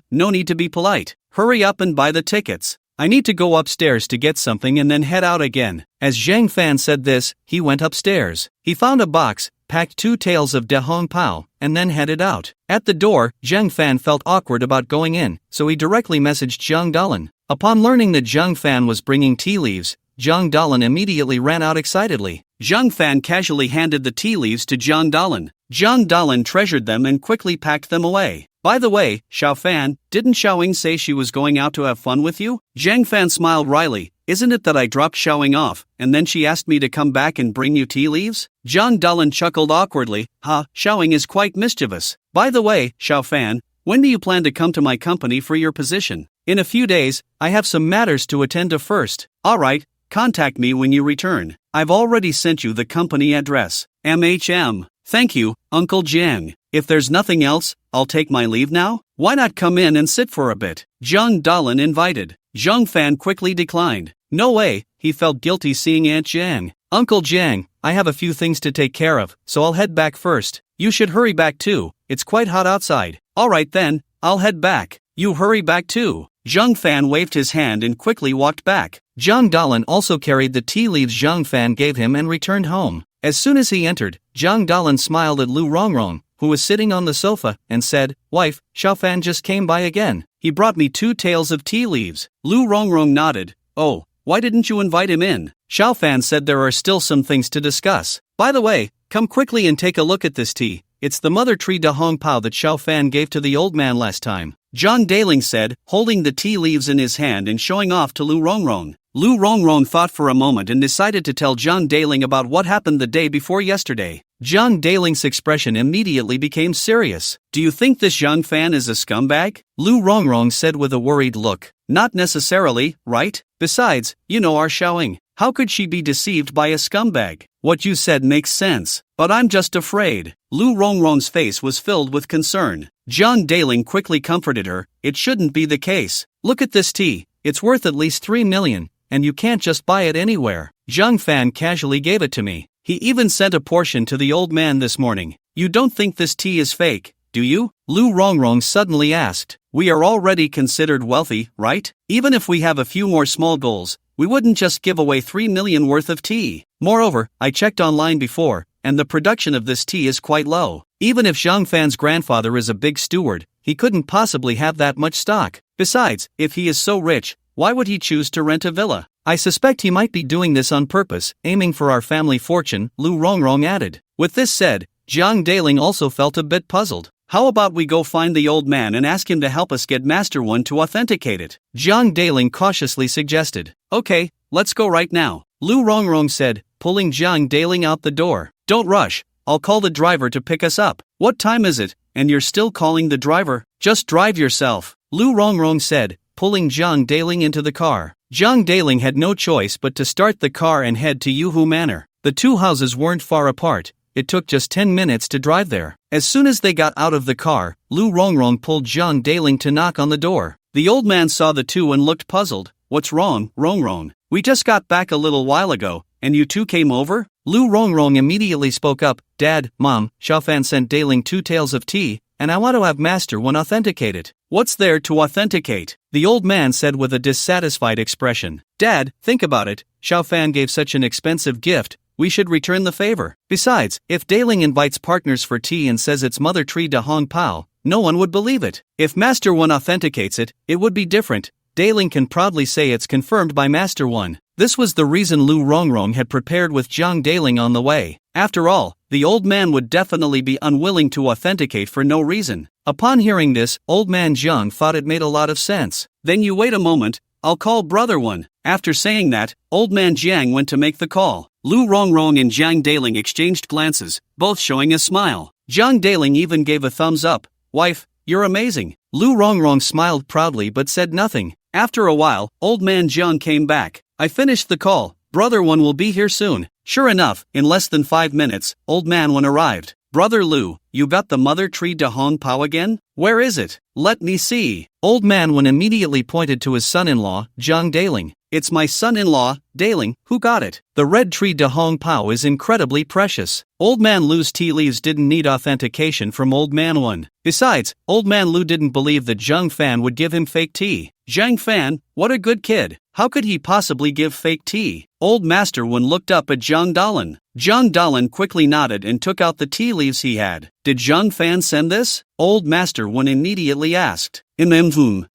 Speaker 1: No need to be polite. Hurry up and buy the tickets. I need to go upstairs to get something and then head out again." As Zhang Fan said this, he went upstairs. He found a box, packed 2 taels of De Hong Pao, and then headed out. At the door, Zhang Fan felt awkward about going in, so he directly messaged Zhang Dalan. Upon learning that Zhang Fan was bringing tea leaves, Zhang Dalan immediately ran out excitedly. Zhang Fan casually handed the tea leaves to Zhang Dalan. Zhang Dalan treasured them and quickly packed them away. By the way, Xiao Fan, didn't Xiaoying say she was going out to have fun with you? Zhang Fan smiled wryly. Isn't it that I dropped Xiaoying off, and then she asked me to come back and bring you tea leaves? Zhang Dalan chuckled awkwardly. Xiaoying is quite mischievous. By the way, Xiao Fan, when do you plan to come to my company for your position? In a few days, I have some matters to attend to first. Alright, contact me when you return. I've already sent you the company address. MHM. Thank you, Uncle Jiang. If there's nothing else, I'll take my leave now? Why not come in and sit for a bit? Zhang Dalan invited. Zhang Fan quickly declined. No way, he felt guilty seeing Aunt Jiang. Uncle Jiang, I have a few things to take care of, so I'll head back first. You should hurry back too, it's quite hot outside. Alright then, I'll head back. You hurry back too. Zhang Fan waved his hand and quickly walked back. Zhang Dalan also carried the tea leaves Zhang Fan gave him and returned home. As soon as he entered, Zhang Dalan smiled at Lu Rongrong, who was sitting on the sofa, and said, Wife, Xiao Fan just came by again. He brought me 2 taels of tea leaves. Lu Rongrong nodded. Oh, why didn't you invite him in? Xiao Fan said there are still some things to discuss. By the way, come quickly and take a look at this tea. It's the mother tree De Hong Pao that Xiao Fan gave to the old man last time. John Daling said, holding the tea leaves in his hand and showing off to Lu Rongrong. Lu Rongrong thought for a moment and decided to tell John Daling about what happened the day before yesterday. John Daling's expression immediately became serious. Do you think this Zhang Fan is a scumbag? Lu Rongrong said with a worried look. Not necessarily, right? Besides, you know our Xiaoying. How could she be deceived by a scumbag? What you said makes sense, but I'm just afraid. Lu Rongrong's face was filled with concern. John Daling quickly comforted her. It shouldn't be the case. Look at this tea. It's worth at least 3 million, and you can't just buy it anywhere. Zhang Fan casually gave it to me. He even sent a portion to the old man this morning. You don't think this tea is fake, do you? Lu Rongrong suddenly asked. We are already considered wealthy, right? Even if we have a few more small goals, we wouldn't just give away 3 million worth of tea. Moreover, I checked online before, and the production of this tea is quite low. Even if Zhang Fan's grandfather is a big steward, he couldn't possibly have that much stock. Besides, if he is so rich, why would he choose to rent a villa? I suspect he might be doing this on purpose, aiming for our family fortune, Lu Rongrong added. With this said, Zhang Daling also felt a bit puzzled. How about we go find the old man and ask him to help us get Master One to authenticate it? Zhang Daling cautiously suggested. Okay, let's go right now. Lu Rongrong said, pulling Zhang Daling out the door. Don't rush, I'll call the driver to pick us up. What time is it, and you're still calling the driver? Just drive yourself, Lu Rongrong said, pulling Zhang Daling into the car. Zhang Daling had no choice but to start the car and head to Yuhu Manor. The two houses weren't far apart. It took just 10 minutes to drive there. As soon as they got out of the car, Lu Rongrong pulled Zhang Daling to knock on the door. The old man saw the two and looked puzzled. What's wrong, Rongrong? We just got back a little while ago, and you two came over? Lu Rongrong immediately spoke up. Dad, Mom, Xiao Fan sent Daling 2 taels of tea, and I want to have Master One authenticate it. What's there to authenticate? The old man said with a dissatisfied expression. Dad, think about it. Xiao Fan gave such an expensive gift. We should return the favor. Besides, if Daling invites partners for tea and says it's Mother Tree De Hong Pao, no one would believe it. If Master One authenticates it, it would be different. Daling can proudly say it's confirmed by Master One. This was the reason Lu Rongrong had prepared with Zhang Daling on the way. After all, the old man would definitely be unwilling to authenticate for no reason. Upon hearing this, old man Zhang thought it made a lot of sense. Then you wait a moment, I'll call Brother One. After saying that, old man Jiang went to make the call. Lu Rongrong and Zhang Daling exchanged glances, both showing a smile. Zhang Daling even gave a thumbs up. Wife, you're amazing. Lu Rongrong smiled proudly but said nothing. After a while, old man Jiang came back. I finished the call. Brother One will be here soon. Sure enough, in less than 5 minutes, old man One arrived. Brother Lu, you got the Mother Tree De Hong Pao again? Where is it? Let me see. Old man One immediately pointed to his son-in-law, Zhang Daling. It's my son-in-law, Daling, who got it. The red tree De Hong Pao is incredibly precious. Old man Lu's tea leaves didn't need authentication from old man One. Besides, old man Lu didn't believe that Zhang Fan would give him fake tea. Zhang Fan, what a good kid. How could he possibly give fake tea? Old Master One looked up at Zhang Dalan. Zhang Dalan quickly nodded and took out the tea leaves he had. Did Zhang Fan send this? Old Master Wen immediately asked. Zhang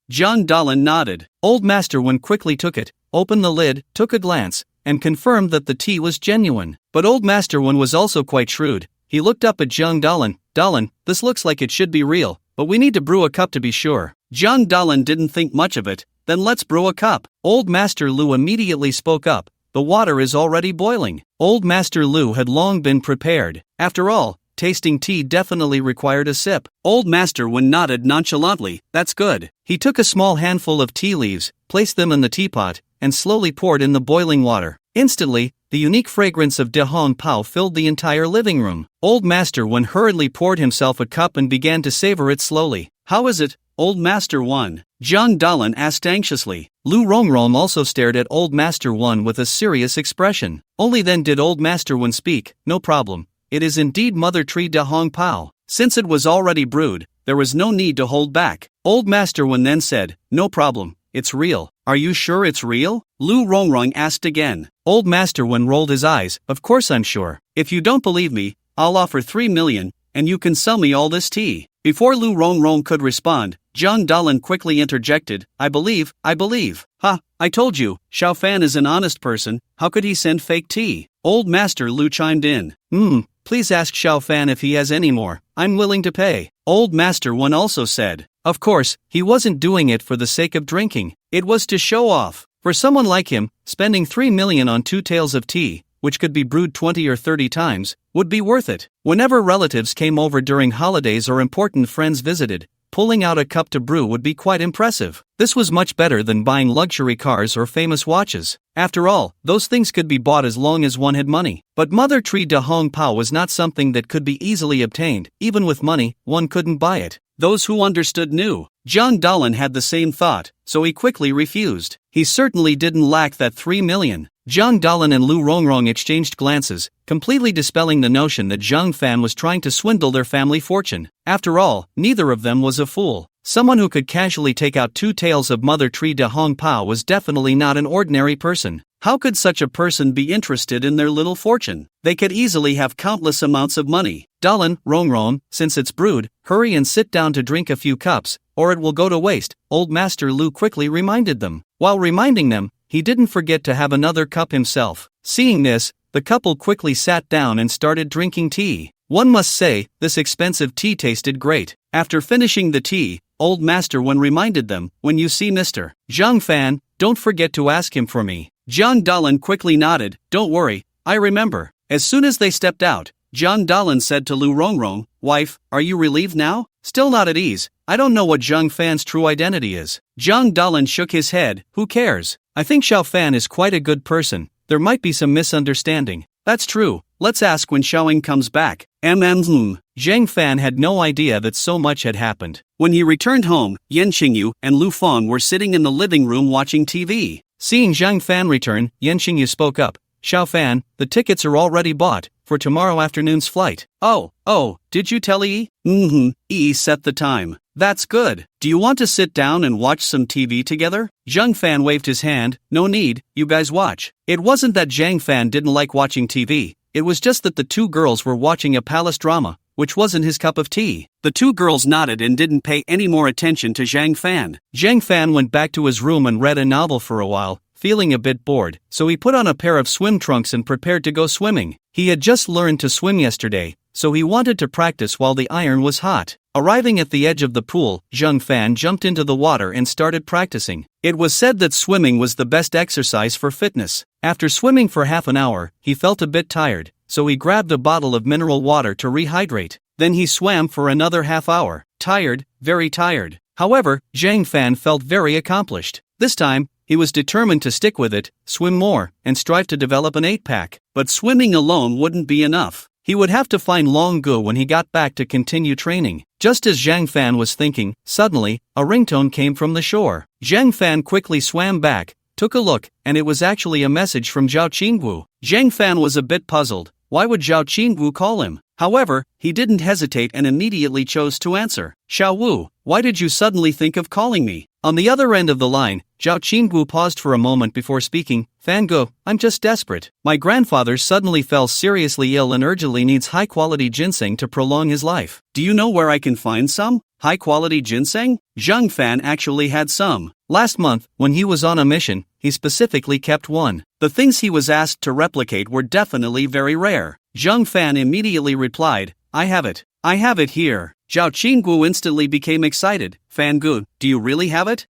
Speaker 1: Dalan nodded. Old Master Wen quickly took it, opened the lid, took a glance, and confirmed that the tea was genuine. But Old Master Wen was also quite shrewd. He looked up at Zhang Dalan. Dalan, this looks like it should be real, but we need to brew a cup to be sure. Zhang Dalan didn't think much of it. Then let's brew a cup. Old Master Lu immediately spoke up. The water is already boiling. Old Master Lu had long been prepared. After all, tasting tea definitely required a sip. Old Master Wen nodded nonchalantly. That's good. He took a small handful of tea leaves, placed them in the teapot, and slowly poured in the boiling water. Instantly, the unique fragrance of De Hong Pao filled the entire living room. Old Master Wen hurriedly poured himself a cup and began to savor it slowly. How is it, Old Master Wen? Zhang Dalan asked anxiously. Lu Rongrong also stared at Old Master Wen with a serious expression. Only then did Old Master Wen speak. No problem. It is indeed Mother Tree De Hong Pao. Since it was already brewed, there was no need to hold back. Old Master Wen then said, no problem. It's real. Are you sure it's real? Lu Rongrong asked again. Old Master Wen rolled his eyes. Of course I'm sure. If you don't believe me, I'll offer 3 million, and you can sell me all this tea. Before Lu Rongrong could respond, Zhang Dalan quickly interjected. I believe. Ha, I told you, Xiao Fan is an honest person. How could he send fake tea? Old Master Lu chimed in. Please ask Xiao Fan if he has any more. I'm willing to pay. Old Master Wen also said. Of course, he wasn't doing it for the sake of drinking. It was to show off. For someone like him, spending 3 million on 2 taels of tea, which could be brewed 20 or 30 times, would be worth it. Whenever relatives came over during holidays or important friends visited, pulling out a cup to brew would be quite impressive. This was much better than buying luxury cars or famous watches. After all, those things could be bought as long as one had money. But Mother Tree De Hong Pao was not something that could be easily obtained. Even with money, one couldn't buy it. Those who understood knew. Zhang Dalan had the same thought, so he quickly refused. He certainly didn't lack that 3 million. Zhang Dalan and Lu Rongrong exchanged glances, completely dispelling the notion that Zhang Fan was trying to swindle their family fortune. After all, neither of them was a fool. Someone who could casually take out 2 taels of Mother Tree De Hong Pao was definitely not an ordinary person. How could such a person be interested in their little fortune? They could easily have countless amounts of money. Dalan, Rongrong, since it's brewed, hurry and sit down to drink a few cups, or it will go to waste, Old Master Lu quickly reminded them. While reminding them, he didn't forget to have another cup himself. Seeing this, the couple quickly sat down and started drinking tea. One must say, this expensive tea tasted great. After finishing the tea, Old Master Wen reminded them, when you see Mr. Zhang Fan, don't forget to ask him for me. Zhang Dalan quickly nodded. Don't worry, I remember. As soon as they stepped out, Zhang Dalan said to Lu Rongrong, wife, are you relieved now? Still not at ease. I don't know what Zhang Fan's true identity is. Zhang Dalan shook his head. Who cares? I think Xiao Fan is quite a good person. There might be some misunderstanding. That's true. Let's ask when Xiaoying comes back. Zhang Fan had no idea that so much had happened. When he returned home, Yan Qingyu and Lu Feng were sitting in the living room watching TV. Seeing Zhang Fan return, Yan Qingyu spoke up. Xiao Fan, the tickets are already bought, for tomorrow afternoon's flight. Oh, did you tell Yi? Yi set the time. That's good. Do you want to sit down and watch some TV together? Zhang Fan waved his hand. No need, you guys watch. It wasn't that Zhang Fan didn't like watching TV, it was just that the 2 girls were watching a palace drama, which wasn't his cup of tea. The 2 girls nodded and didn't pay any more attention to Zhang Fan. Zhang Fan went back to his room and read a novel for a while, feeling a bit bored, so he put on a pair of swim trunks and prepared to go swimming. He had just learned to swim yesterday, so he wanted to practice while the iron was hot. Arriving at the edge of the pool, Zhang Fan jumped into the water and started practicing. It was said that swimming was the best exercise for fitness. After swimming for half an hour, he felt a bit tired, so he grabbed a bottle of mineral water to rehydrate. Then he swam for another half hour. Tired, very tired. However, Zhang Fan felt very accomplished. This time, he was determined to stick with it, swim more, and strive to develop an 8-pack. But swimming alone wouldn't be enough. He would have to find Long Gu when he got back to continue training. Just as Zhang Fan was thinking, suddenly, a ringtone came from the shore. Zhang Fan quickly swam back, took a look, and it was actually a message from Zhao Qingwu. Zhang Fan was a bit puzzled. Why would Zhao Qingwu call him? However, he didn't hesitate and immediately chose to answer. Xiao Wu, Why did you suddenly think of calling me? On the other end of the line, Zhao Qinggu paused for a moment before speaking. Fan Ge, I'm just desperate. My grandfather suddenly fell seriously ill and urgently needs high-quality ginseng to prolong his life. Do you know where I can find some? High-quality ginseng? Zhang Fan actually had some. Last month, when he was on a mission, he specifically kept one. The things he was asked to replicate were definitely very rare. Zhang Fan immediately replied, I have it. I have it here. Zhao Qinggu instantly became excited. Fan Ge, do you really have it?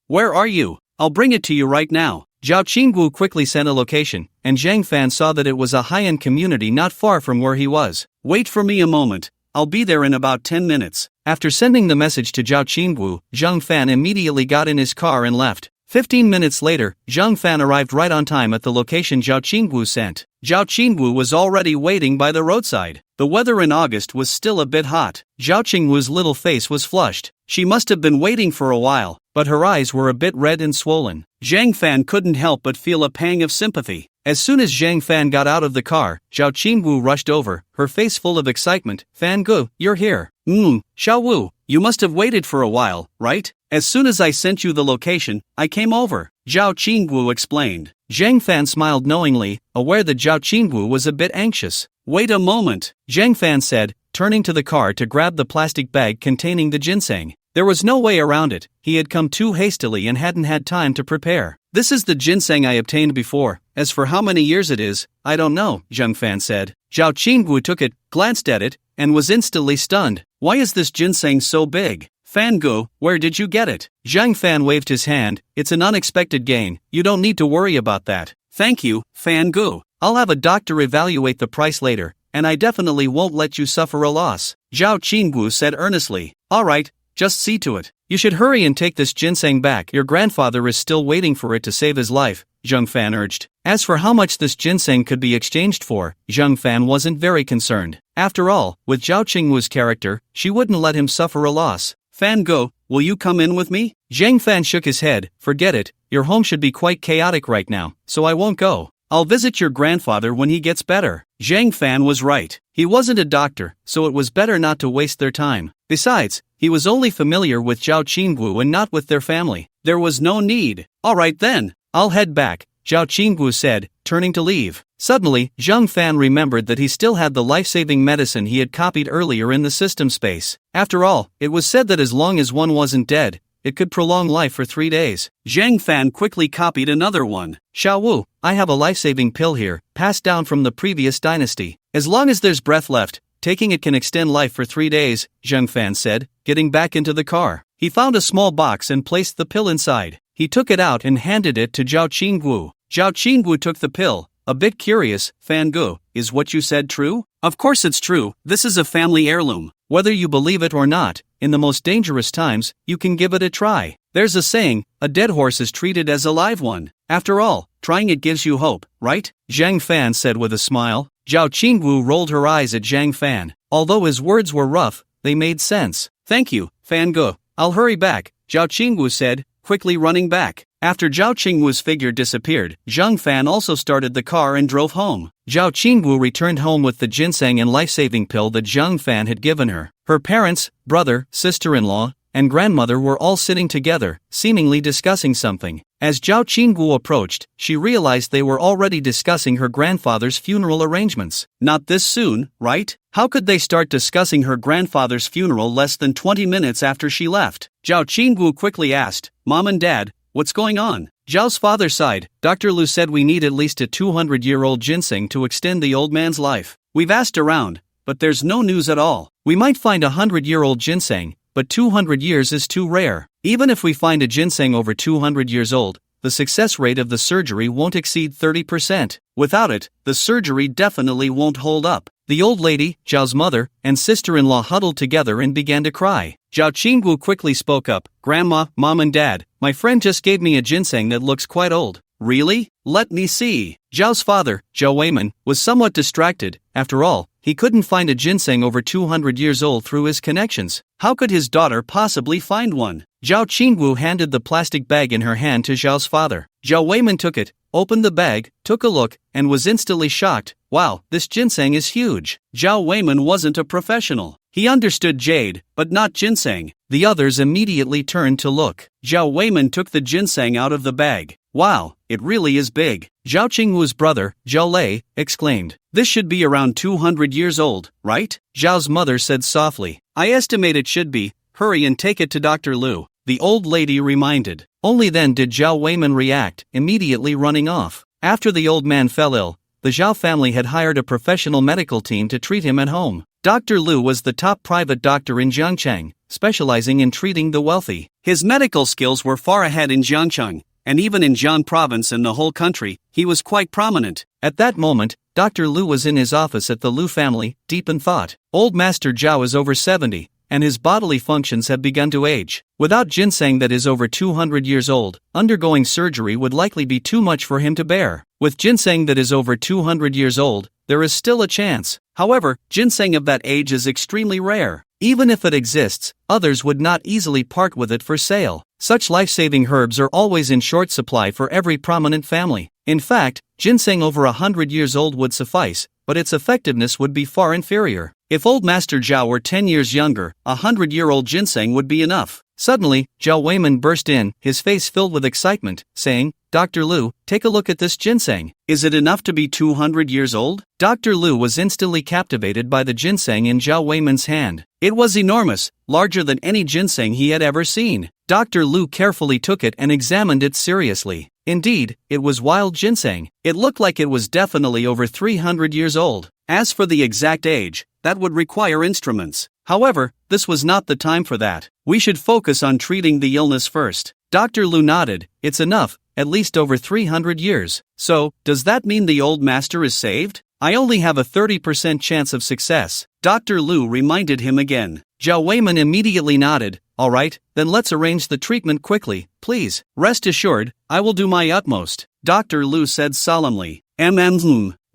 Speaker 1: Where are you? I'll bring it to you right now. Zhao Qinggu quickly sent a location, and Zhang Fan saw that it was a high-end community not far from where he was. Wait for me a moment. I'll be there in about 10 minutes. After sending the message to Zhao Qinggu, Zhang Fan immediately got in his car and left. 15 minutes later, Zhang Fan arrived right on time at the location Zhao Qinggu sent. Zhao Qinggu was already waiting by the roadside. The weather in August was still a bit hot. Zhao Qinggu's little face was flushed. She must have been waiting for a while, but her eyes were a bit red and swollen. Zhang Fan couldn't help but feel a pang of sympathy. As soon as Zhang Fan got out of the car, Zhao Qinggu rushed over, her face full of excitement. Fan Ge, you're here. Xiao Wu, you must have waited for a while, right? As soon as I sent you the location, I came over. Zhao Qinggu explained. Zhang Fan smiled knowingly, aware that Zhao Qinggu was a bit anxious. Wait a moment, Zhang Fan said, turning to the car to grab the plastic bag containing the ginseng. There was no way around it. He had come too hastily and hadn't had time to prepare. This is the ginseng I obtained before. As for how many years it is, I don't know, Zhang Fan said. Zhao Qinggu took it, glanced at it, and was instantly stunned. Why is this ginseng so big? Fan Ge, where did you get it? Zhang Fan waved his hand. It's an unexpected gain. You don't need to worry about that. Thank you, Fan Ge. I'll have a doctor evaluate the price later, and I definitely won't let you suffer a loss. Zhao Qinggu said earnestly. All right, just see to it. You should hurry and take this ginseng back. Your grandfather is still waiting for it to save his life, Zhang Fan urged. As for how much this ginseng could be exchanged for, Zhang Fan wasn't very concerned. After all, with Zhao Qinggu's character, she wouldn't let him suffer a loss. Fan Ge, will you come in with me? Zhang Fan shook his head. Forget it, your home should be quite chaotic right now, so I won't go. I'll visit your grandfather when he gets better. Zhang Fan was right. He wasn't a doctor, so it was better not to waste their time. Besides, he was only familiar with Zhao Qinggu and not with their family. There was no need. All right then, I'll head back, Zhao Qinggu said, turning to leave. Suddenly, Zhang Fan remembered that he still had the life-saving medicine he had copied earlier in the system space. After all, it was said that as long as one wasn't dead, it could prolong life for 3 days. Zhang Fan quickly copied another one. Xiao Wu, I have a life-saving pill here, passed down from the previous dynasty. As long as there's breath left, taking it can extend life for 3 days, Zhang Fan said, getting back into the car. He found a small box and placed the pill inside. He took it out and handed it to Zhao Qinggu. Zhao Qinggu took the pill. A bit curious. Fan Ge, is what you said true? Of course it's true. This is a family heirloom. Whether you believe it or not, in the most dangerous times, you can give it a try. There's a saying, a dead horse is treated as a live one. After all, trying it gives you hope, right? Zhang Fan said with a smile. Zhao Qinggu rolled her eyes at Zhang Fan. Although his words were rough, they made sense. Thank you, Fan Ge. I'll hurry back, Zhao Qinggu said, quickly running back. After Zhao Qinggu's figure disappeared, Zhang Fan also started the car and drove home. Zhao Qinggu returned home with the ginseng and life-saving pill that Zhang Fan had given her. Her parents, brother, sister-in-law, and grandmother were all sitting together, seemingly discussing something. As Zhao Qinggu approached, she realized they were already discussing her grandfather's funeral arrangements. Not this soon, right? How could they start discussing her grandfather's funeral less than 20 minutes after she left? Zhao Qinggu quickly asked, Mom and Dad, what's going on? Zhao's father sighed. Dr. Lu said we need at least a 200-year-old ginseng to extend the old man's life. We've asked around, but there's no news at all. We might find a 100-year-old ginseng, but 200 years is too rare. Even if we find a ginseng over 200 years old, the success rate of the surgery won't exceed 30%. Without it, the surgery definitely won't hold up. The old lady, Zhao's mother, and sister-in-law huddled together and began to cry. Zhao Qinggu quickly spoke up. Grandma, Mom and Dad, my friend just gave me a ginseng that looks quite old. Really? Let me see. Zhao's father, Zhao Weiman, was somewhat distracted. After all, he couldn't find a ginseng over 200 years old through his connections. How could his daughter possibly find one? Zhao Qinggu handed the plastic bag in her hand to Zhao's father. Zhao Weiman took it, opened the bag, took a look, and was instantly shocked. Wow, this ginseng is huge. Zhao Weiman wasn't a professional. He understood jade, but not ginseng. The others immediately turned to look. Zhao Weiman took the ginseng out of the bag. Wow, it really is big. Zhao Qingwu's brother, Zhao Lei, exclaimed. This should be around 200 years old, right? Zhao's mother said softly. I estimate it should be. Hurry and take it to Dr. Lu, the old lady reminded. Only then did Zhao Weiman react, immediately running off. After the old man fell ill, the Zhao family had hired a professional medical team to treat him at home. Dr. Lu was the top private doctor in Jiangcheng, specializing in treating the wealthy. His medical skills were far ahead in Jiangcheng, and even in Jian province and the whole country, he was quite prominent. At that moment, Dr. Lu was in his office at the Lu family, deep in thought. Old Master Zhao is over 70, and his bodily functions have begun to age. Without ginseng that is over 200 years old, undergoing surgery would likely be too much for him to bear. With ginseng that is over 200 years old, there is still a chance. However, ginseng of that age is extremely rare. Even if it exists, others would not easily part with it for sale. Such life-saving herbs are always in short supply for every prominent family. In fact, ginseng over 100 years old would suffice, but its effectiveness would be far inferior. If old Master Zhao were 10 years younger, 100-year-old ginseng would be enough. Suddenly, Zhao Weiman burst in, his face filled with excitement, saying, Dr. Lu, take a look at this ginseng. Is it enough to be 200 years old? Dr. Lu was instantly captivated by the ginseng in Zhao Weiman's hand. It was enormous, larger than any ginseng he had ever seen. Dr. Lu carefully took it and examined it seriously. Indeed, it was wild ginseng. It looked like it was definitely over 300 years old. As for the exact age, that would require instruments. However, this was not the time for that. We should focus on treating the illness first. Dr. Lu nodded. It's enough, at least over 300 years. So, does that mean the old master is saved? I only have a 30% chance of success. Dr. Lu reminded him again. Zhao Weiman immediately nodded. All right, then let's arrange the treatment quickly, please. Rest assured, I will do my utmost. Dr. Lu said solemnly.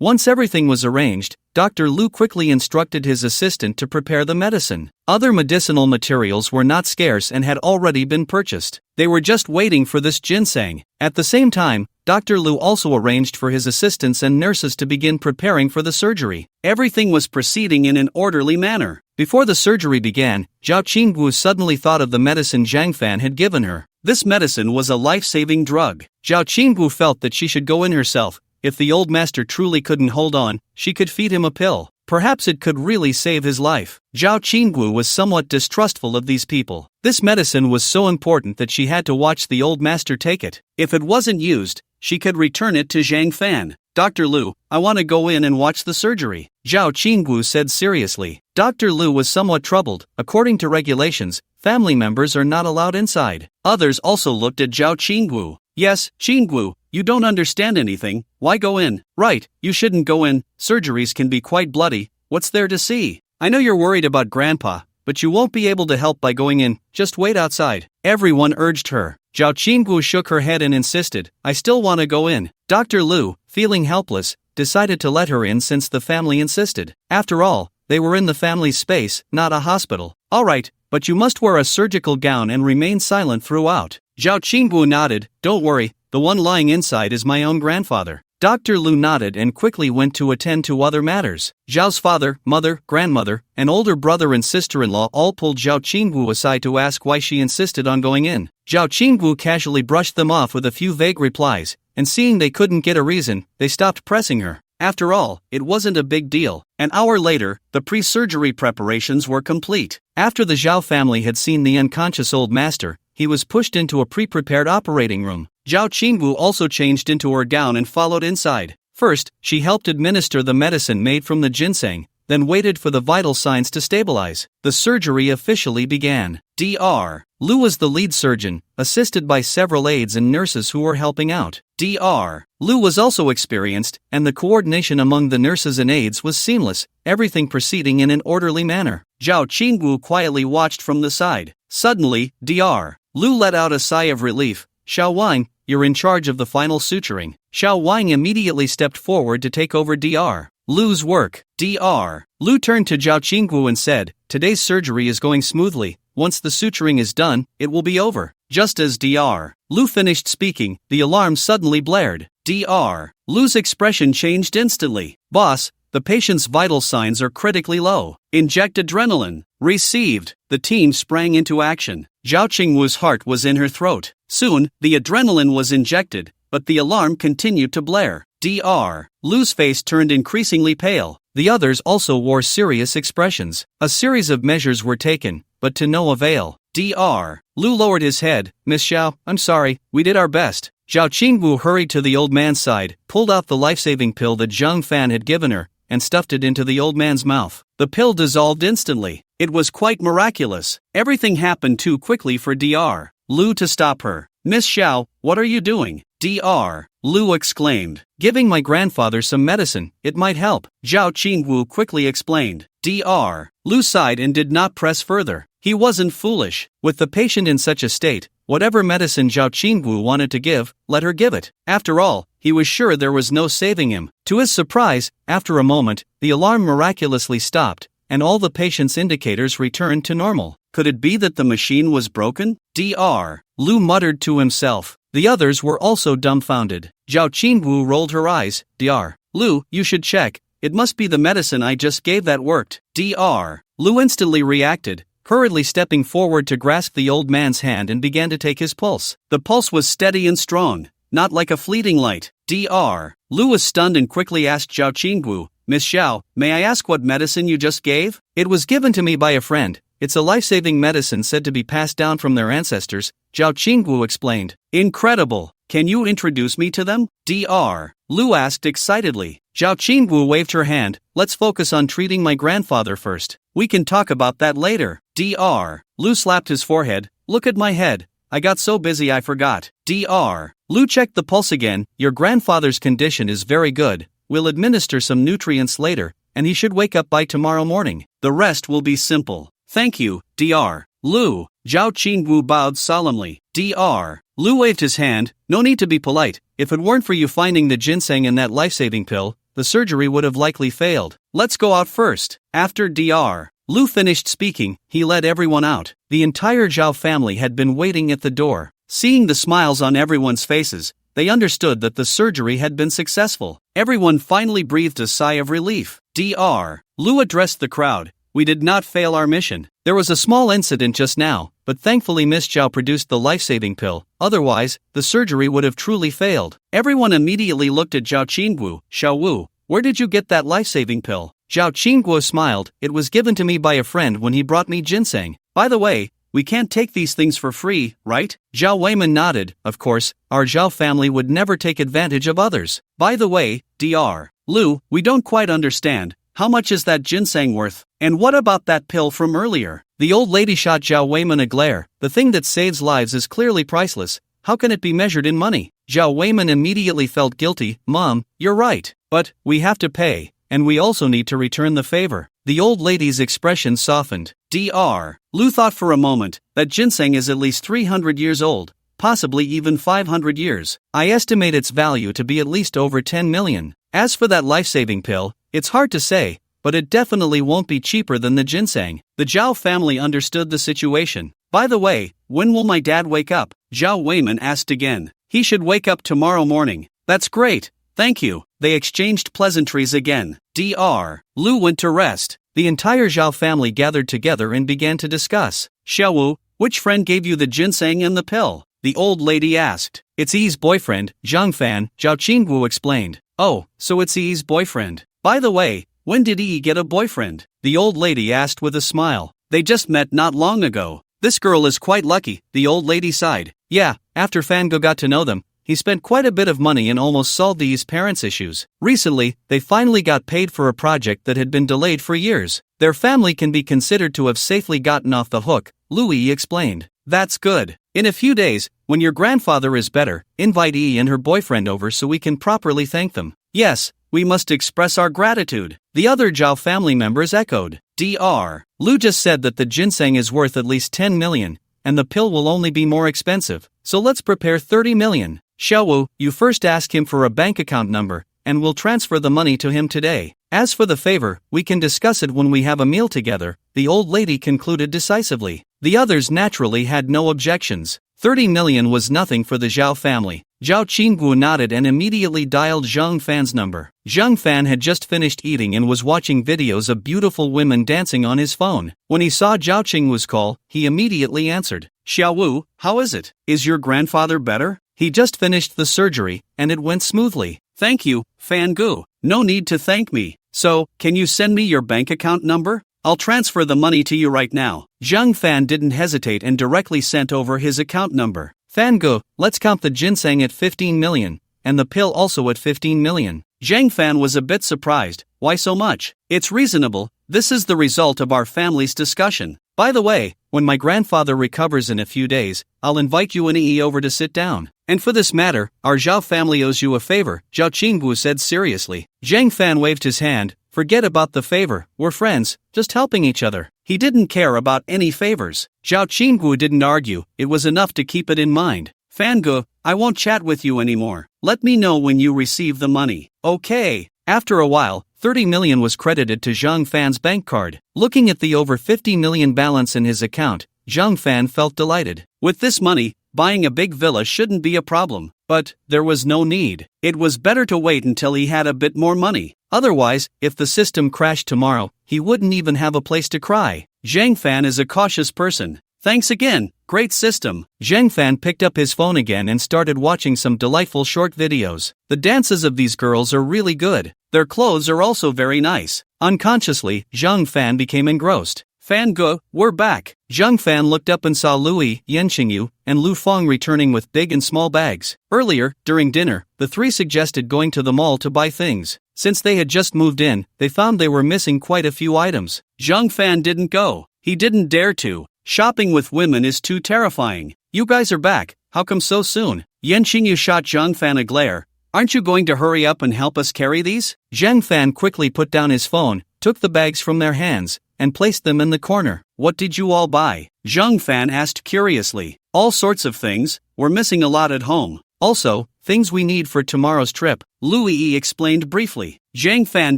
Speaker 1: Once everything was arranged, Dr. Lu quickly instructed his assistant to prepare the medicine. Other medicinal materials were not scarce and had already been purchased. They were just waiting for this ginseng. At the same time, Dr. Lu also arranged for his assistants and nurses to begin preparing for the surgery. Everything was proceeding in an orderly manner. Before the surgery began, Zhao Qingwu suddenly thought of the medicine Zhang Fan had given her. This medicine was a life-saving drug. Zhao Qingwu felt that she should go in herself. If the old master truly couldn't hold on, she could feed him a pill. Perhaps it could really save his life. Zhao Qingwu was somewhat distrustful of these people. This medicine was so important that she had to watch the old master take it. If it wasn't used, she could return it to Zhang Fan. Dr. Lu, I want to go in and watch the surgery, Zhao Qingwu said seriously. Dr. Lu was somewhat troubled. According to regulations, family members are not allowed inside. Others also looked at Zhao Qingwu. Yes, Qingwu, you don't understand anything. Why go in? Right, you shouldn't go in. Surgeries can be quite bloody. What's there to see? I know you're worried about Grandpa, but you won't be able to help by going in. Just wait outside. Everyone urged her. Zhao Qingwu shook her head and insisted, I still want to go in. Dr. Lu, feeling helpless, decided to let her in since the family insisted. After all, they were in the family's space, not a hospital. All right, but you must wear a surgical gown and remain silent throughout. Zhao Qingwu nodded. Don't worry, the one lying inside is my own grandfather. Dr. Lu nodded and quickly went to attend to other matters. Zhao's father, mother, grandmother, and older brother and sister-in-law all pulled Zhao Qingwu aside to ask why she insisted on going in. Zhao Qingwu casually brushed them off with a few vague replies, and seeing they couldn't get a reason, they stopped pressing her. After all, it wasn't a big deal. An hour later, the pre-surgery preparations were complete. After the Zhao family had seen the unconscious old master, he was pushed into a pre-prepared operating room. Zhao Qingwu also changed into her gown and followed inside. First, she helped administer the medicine made from the ginseng, then waited for the vital signs to stabilize. The surgery officially began. Dr. Lu was the lead surgeon, assisted by several aides and nurses who were helping out. Dr. Lu was also experienced, and the coordination among the nurses and aides was seamless, everything proceeding in an orderly manner. Zhao Qingwu quietly watched from the side. Suddenly, Dr. Lu let out a sigh of relief. Xiao Wang, you're in charge of the final suturing. Xiao Wang immediately stepped forward to take over Dr. Lu's work. Dr. Lu turned to Zhao Qingwu and said, today's surgery is going smoothly. Once the suturing is done, it will be over. Just as Dr. Lu finished speaking, the alarm suddenly blared. Dr. Lu's expression changed instantly. Boss, the patient's vital signs are critically low. Inject adrenaline. Received. The team sprang into action. Zhao Qingwu's heart was in her throat. Soon, the adrenaline was injected, but the alarm continued to blare. Dr. Lu's face turned increasingly pale. The others also wore serious expressions. A series of measures were taken, but to no avail. Dr. Lu lowered his head. Miss Xiao, I'm sorry, we did our best. Zhao Qingwu hurried to the old man's side, pulled out the life-saving pill that Zhang Fan had given her, and stuffed it into the old man's mouth. The pill dissolved instantly. It was quite miraculous. Everything happened too quickly for Dr. Lu to stop her. Miss Xiao, what are you doing? Dr. Lu exclaimed. Giving my grandfather some medicine, it might help. Zhao Qingwu quickly explained. Dr. Lu sighed and did not press further. He wasn't foolish. With the patient in such a state, whatever medicine Zhao Qingwu wanted to give, let her give it. After all, he was sure there was no saving him. To his surprise, after a moment, the alarm miraculously stopped, and all the patient's indicators returned to normal. Could it be that the machine was broken? Dr. Lu muttered to himself. The others were also dumbfounded. Zhao Qingwu rolled her eyes. Dr. Lu, you should check. It must be the medicine I just gave that worked. Dr. Lu instantly reacted, hurriedly stepping forward to grasp the old man's hand and began to take his pulse. The pulse was steady and strong, not like a fleeting light. Dr. Lu was stunned and quickly asked Zhao Qingwu, Miss Xiao, may I ask what medicine you just gave? It was given to me by a friend. It's a life-saving medicine said to be passed down from their ancestors, Zhao Qingwu explained. Incredible! Can you introduce me to them? Dr. Lu asked excitedly. Zhao Qingwu waved her hand. Let's focus on treating my grandfather first. We can talk about that later. Dr. Lu slapped his forehead. Look at my head. I got so busy I forgot. Dr. Lu checked the pulse again. Your grandfather's condition is very good. We'll administer some nutrients later, and he should wake up by tomorrow morning. The rest will be simple. Thank you, Dr. Lu. Zhao Qingwu bowed solemnly. Dr. Lu waved his hand. No need to be polite. If it weren't for you finding the ginseng in that life-saving pill, the surgery would have likely failed. Let's go out first. After Dr. Lu finished speaking, he led everyone out. The entire Zhao family had been waiting at the door. Seeing the smiles on everyone's faces, they understood that the surgery had been successful. Everyone finally breathed a sigh of relief. Dr. Lu addressed the crowd. We did not fail our mission. There was a small incident just now, but thankfully Miss Zhao produced the life-saving pill. Otherwise, the surgery would have truly failed. Everyone immediately looked at Zhao Qingwu. Xiao Wu, where did you get that life-saving pill? Zhao Qingwu smiled. It was given to me by a friend when he brought me ginseng. By the way, we can't take these things for free, right? Zhao Weiman nodded. Of course, our Zhao family would never take advantage of others. By the way, Dr. Lu, we don't quite understand. How much is that ginseng worth? And what about that pill from earlier? The old lady shot Zhao Weiman a glare. The thing that saves lives is clearly priceless. How can it be measured in money? Zhao Weiman immediately felt guilty. Mom, you're right. But we have to pay, and we also need to return the favor. The old lady's expression softened. Dr. Lu thought for a moment. That ginseng is at least 300 years old, possibly even 500 years. I estimate its value to be at least over 10 million. As for that life-saving pill, it's hard to say, but it definitely won't be cheaper than the ginseng. The Zhao family understood the situation. By the way, when will my dad wake up? Zhao Weiman asked again. He should wake up tomorrow morning. That's great, thank you. They exchanged pleasantries again. Dr. Lu went to rest. The entire Zhao family gathered together and began to discuss. Xiao Wu, which friend gave you the ginseng and the pill? The old lady asked. It's Yi's boyfriend, Zhang Fan, Zhao Qingwu explained. Oh, so it's Yi's boyfriend. By the way, when did Yi get a boyfriend? The old lady asked with a smile. They just met not long ago. This girl is quite lucky, the old lady sighed. Yeah, after Fango got to know them, he spent quite a bit of money and almost solved Yi's parents' issues. Recently, they finally got paid for a project that had been delayed for years. Their family can be considered to have safely gotten off the hook, Louis explained. That's good. In a few days, when your grandfather is better, invite Yi and her boyfriend over so we can properly thank them. Yes, we must express our gratitude. The other Zhao family members echoed. Dr. Lu just said that the ginseng is worth at least 10 million, and the pill will only be more expensive, so let's prepare 30 million. Xiao Wu, you first ask him for a bank account number, and we'll transfer the money to him today. As for the favor, we can discuss it when we have a meal together, the old lady concluded decisively. The others naturally had no objections. 30 million was nothing for the Zhao family. Zhao Qinggu nodded and immediately dialed Zhang Fan's number. Zhang Fan had just finished eating and was watching videos of beautiful women dancing on his phone. When he saw Zhao Qinggu's call, he immediately answered. Xiao Wu, how is it? Is your grandfather better? He just finished the surgery, and it went smoothly. Thank you, Fan Gu. No need to thank me. So, can you send me your bank account number? I'll transfer the money to you right now. Zhang Fan didn't hesitate and directly sent over his account number. Fan Gu, let's count the ginseng at 15 million, and the pill also at 15 million. Zhang Fan was a bit surprised. Why so much? It's reasonable. This is the result of our family's discussion. By the way, when my grandfather recovers in a few days, I'll invite you and Yi over to sit down. And for this matter, our Zhao family owes you a favor, Zhao Qinggu said seriously. Zhang Fan waved his hand. Forget about the favor, we're friends, just helping each other. He didn't care about any favors. Zhao Qinggu didn't argue, it was enough to keep it in mind. Fan Gu, I won't chat with you anymore. Let me know when you receive the money. Okay. After a while, 30 million was credited to Zhang Fan's bank card. Looking at the over 50 million balance in his account, Zhang Fan felt delighted. With this money, buying a big villa shouldn't be a problem. But there was no need. It was better to wait until he had a bit more money. Otherwise, if the system crashed tomorrow, he wouldn't even have a place to cry. Zhang Fan is a cautious person. Thanks again, great system. Zhang Fan picked up his phone again and started watching some delightful short videos. The dances of these girls are really good. Their clothes are also very nice. Unconsciously, Zhang Fan became engrossed. Fan Gu, we're back. Zhang Fan looked up and saw Louis, Yanqingyu, and Lu Feng returning with big and small bags. Earlier, during dinner, the three suggested going to the mall to buy things. Since they had just moved in, they found they were missing quite a few items. Zhang Fan didn't go. He didn't dare to. Shopping with women is too terrifying. You guys are back, how come so soon? Yanqingyu shot Zhang Fan a glare. Aren't you going to hurry up and help us carry these? Zhang Fan quickly put down his phone, took the bags from their hands, and placed them in the corner. What did you all buy? Zhang Fan asked curiously. All sorts of things, we're missing a lot at home. Also, things we need for tomorrow's trip, Louis explained briefly. Zhang Fan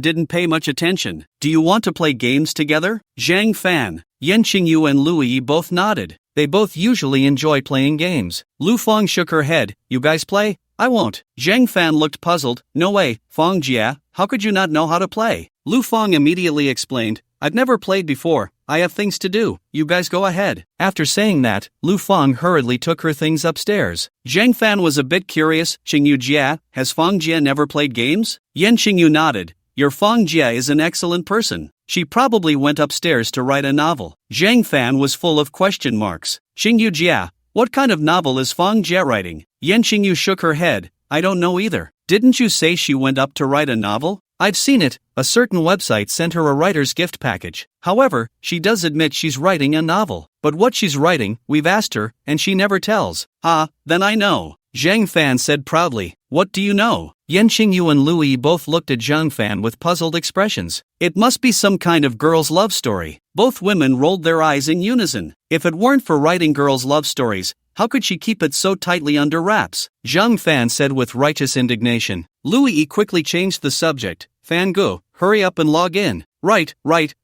Speaker 1: didn't pay much attention. Do you want to play games together? Zhang Fan, Yanqingyu and Louis both nodded. They both usually enjoy playing games. Lu Feng shook her head. You guys play? I won't. Zhang Fan looked puzzled. No way, Feng Jia, how could you not know how to play? Lu Feng immediately explained. I've never played before, I have things to do, you guys go ahead. After saying that, Lu Feng hurriedly took her things upstairs. Zhang Fan was a bit curious. Qingyu Jia, has Feng Jia never played games? Yanqingyu nodded. Your Feng Jia is an excellent person. She probably went upstairs to write a novel. Zhang Fan was full of question marks. Qingyu Jia, what kind of novel is Feng Jia writing? Yanqingyu shook her head. I don't know either. Didn't you say she went up to write a novel? I've seen it, a certain website sent her a writer's gift package. However, she does admit she's writing a novel. But what she's writing, we've asked her, and she never tells. Ah, then I know. Zhang Fan said proudly. What do you know? Yanqingyu and Louis both looked at Zhang Fan with puzzled expressions. It must be some kind of girl's love story. Both women rolled their eyes in unison. If it weren't for writing girls' love stories, how could she keep it so tightly under wraps? Zhang Fan said with righteous indignation. Louis quickly changed the subject. Fan Gu, hurry up and log in. Right,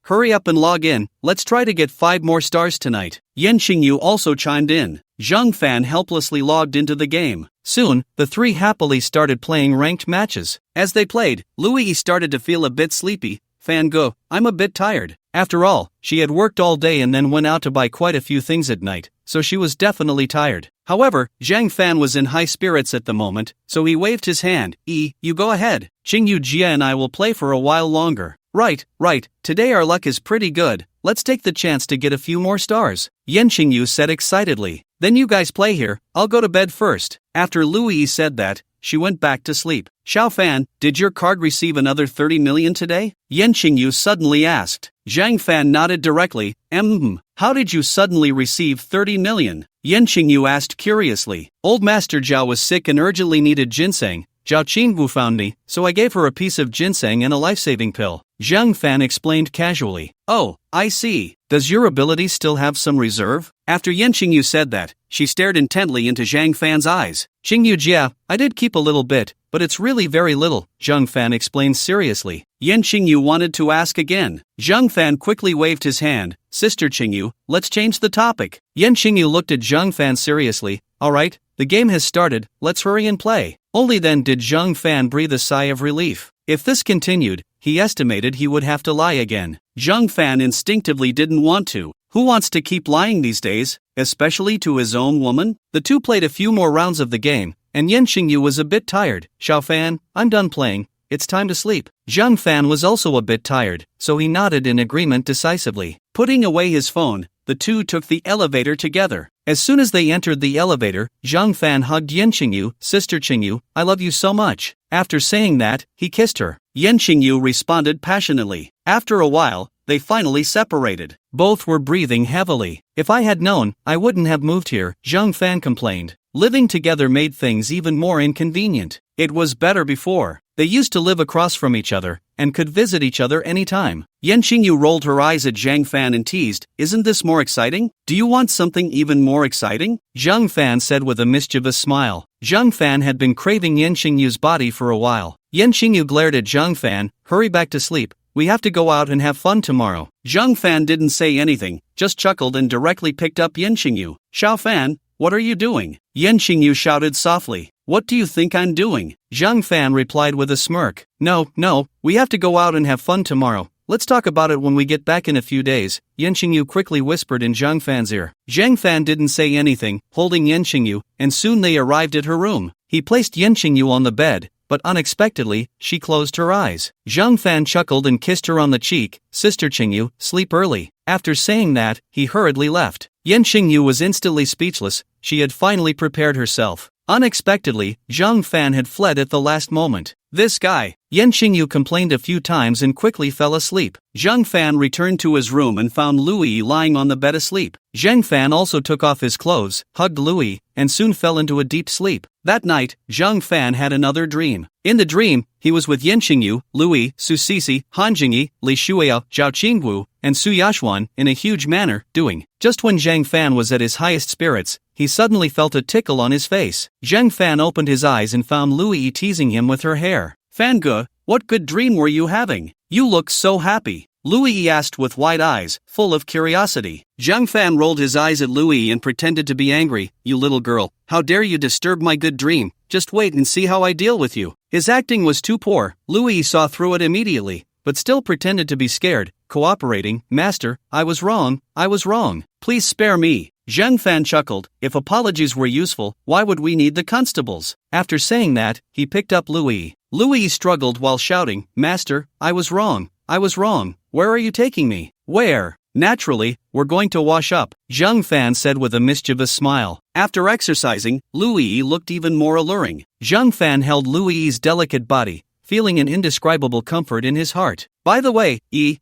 Speaker 1: hurry up and log in, let's try to get 5 more stars tonight. Yanqingyu also chimed in. Zhang Fan helplessly logged into the game. Soon, the three happily started playing ranked matches. As they played, Louis started to feel a bit sleepy. Fan Gu, I'm a bit tired. After all, she had worked all day and then went out to buy quite a few things at night, so she was definitely tired. However, Zhang Fan was in high spirits at the moment, so he waved his hand. You go ahead. Qingyu Jia and I will play for a while longer. Right, today our luck is pretty good, let's take the chance to get a few more stars. Yanqingyu said excitedly. Then you guys play here, I'll go to bed first. After Louis said that, she went back to sleep. Xiao Fan, did your card receive another 30 million today? Yanqingyu suddenly asked. Zhang Fan nodded directly. How did you suddenly receive 30 million? Yanqingyu asked curiously. Old Master Zhao was sick and urgently needed ginseng. Zhao Qingwu found me, so I gave her a piece of ginseng and a life-saving pill. Zhang Fan explained casually. Oh, I see. Does your ability still have some reserve? After Yanqingyu said that, she stared intently into Zhang Fan's eyes. Qingyu Jia, I did keep a little bit, but it's really very little, Zhang Fan explained seriously. Yanqingyu wanted to ask again. Zhang Fan quickly waved his hand. Sister Qingyu, let's change the topic. Yanqingyu looked at Zhang Fan seriously. Alright, the game has started, let's hurry and play. Only then did Zhang Fan breathe a sigh of relief. If this continued, he estimated he would have to lie again. Zhang Fan instinctively didn't want to. Who wants to keep lying these days, especially to his own woman? The two played a few more rounds of the game, and Yen Xingyu was a bit tired. Xiao Fan, I'm done playing, it's time to sleep. Zhang Fan was also a bit tired, so he nodded in agreement decisively. Putting away his phone, the two took the elevator together. As soon as they entered the elevator, Zhang Fan hugged Yen Xingyu. Sister Xingyu, I love you so much. After saying that, he kissed her. Yen Xingyu responded passionately. After a while, they finally separated. Both were breathing heavily. If I had known, I wouldn't have moved here, Zhang Fan complained. Living together made things even more inconvenient. It was better before. They used to live across from each other, and could visit each other anytime. Yen Xingyu rolled her eyes at Zhang Fan and teased, isn't this more exciting? Do you want something even more exciting? Zhang Fan said with a mischievous smile. Zhang Fan had been craving Yen Xingyu's body for a while. Yen Xingyu glared at Zhang Fan, hurry back to sleep. We have to go out and have fun tomorrow. Zhang Fan didn't say anything, just chuckled and directly picked up Yen Xingyu. Xiao Fan, what are you doing? Yen Xingyu shouted softly. What do you think I'm doing? Zhang Fan replied with a smirk. No, we have to go out and have fun tomorrow. Let's talk about it when we get back in a few days, Yen Xingyu quickly whispered in Zhang Fan's ear. Zhang Fan didn't say anything, holding Yen Xingyu, and soon they arrived at her room. He placed Yen Xingyu on the bed, but unexpectedly, she closed her eyes. Zhang Fan chuckled and kissed her on the cheek. Sister Xingyu, sleep early. After saying that, he hurriedly left. Yen Xingyu was instantly speechless. She had finally prepared herself. Unexpectedly, Zhang Fan had fled at the last moment. This guy. Yen Xingyu complained a few times and quickly fell asleep. Zhang Fan returned to his room and found Louis lying on the bed asleep. Zhang Fan also took off his clothes, hugged Louis, and soon fell into a deep sleep. That night, Zhang Fan had another dream. In the dream, he was with Yen Xingyu, Louis, Su Sisi, Han Jingyi, Li Shuiao, Zhao Qingwu, and Su Yashuan in a huge manner, doing. Just when Zhang Fan was at his highest spirits, he suddenly felt a tickle on his face. Zhang Fan opened his eyes and found Louis teasing him with her hair. Fanga, what good dream were you having? You look so happy. Louis asked with wide eyes, full of curiosity. Zhang Fan rolled his eyes at Louis and pretended to be angry. You little girl, how dare you disturb my good dream? Just wait and see how I deal with you. His acting was too poor. Louis saw through it immediately, but still pretended to be scared, cooperating. Master, I was wrong. Please spare me. Zhang Fan chuckled. If apologies were useful, why would we need the constables? After saying that, he picked up Louis. Louis struggled while shouting, Master, I was wrong. Where are you taking me? Where? Naturally, we're going to wash up, Zhang Fan said with a mischievous smile. After exercising, Louis looked even more alluring. Zhang Fan held Louis's delicate body, feeling an indescribable comfort in his heart. By the way,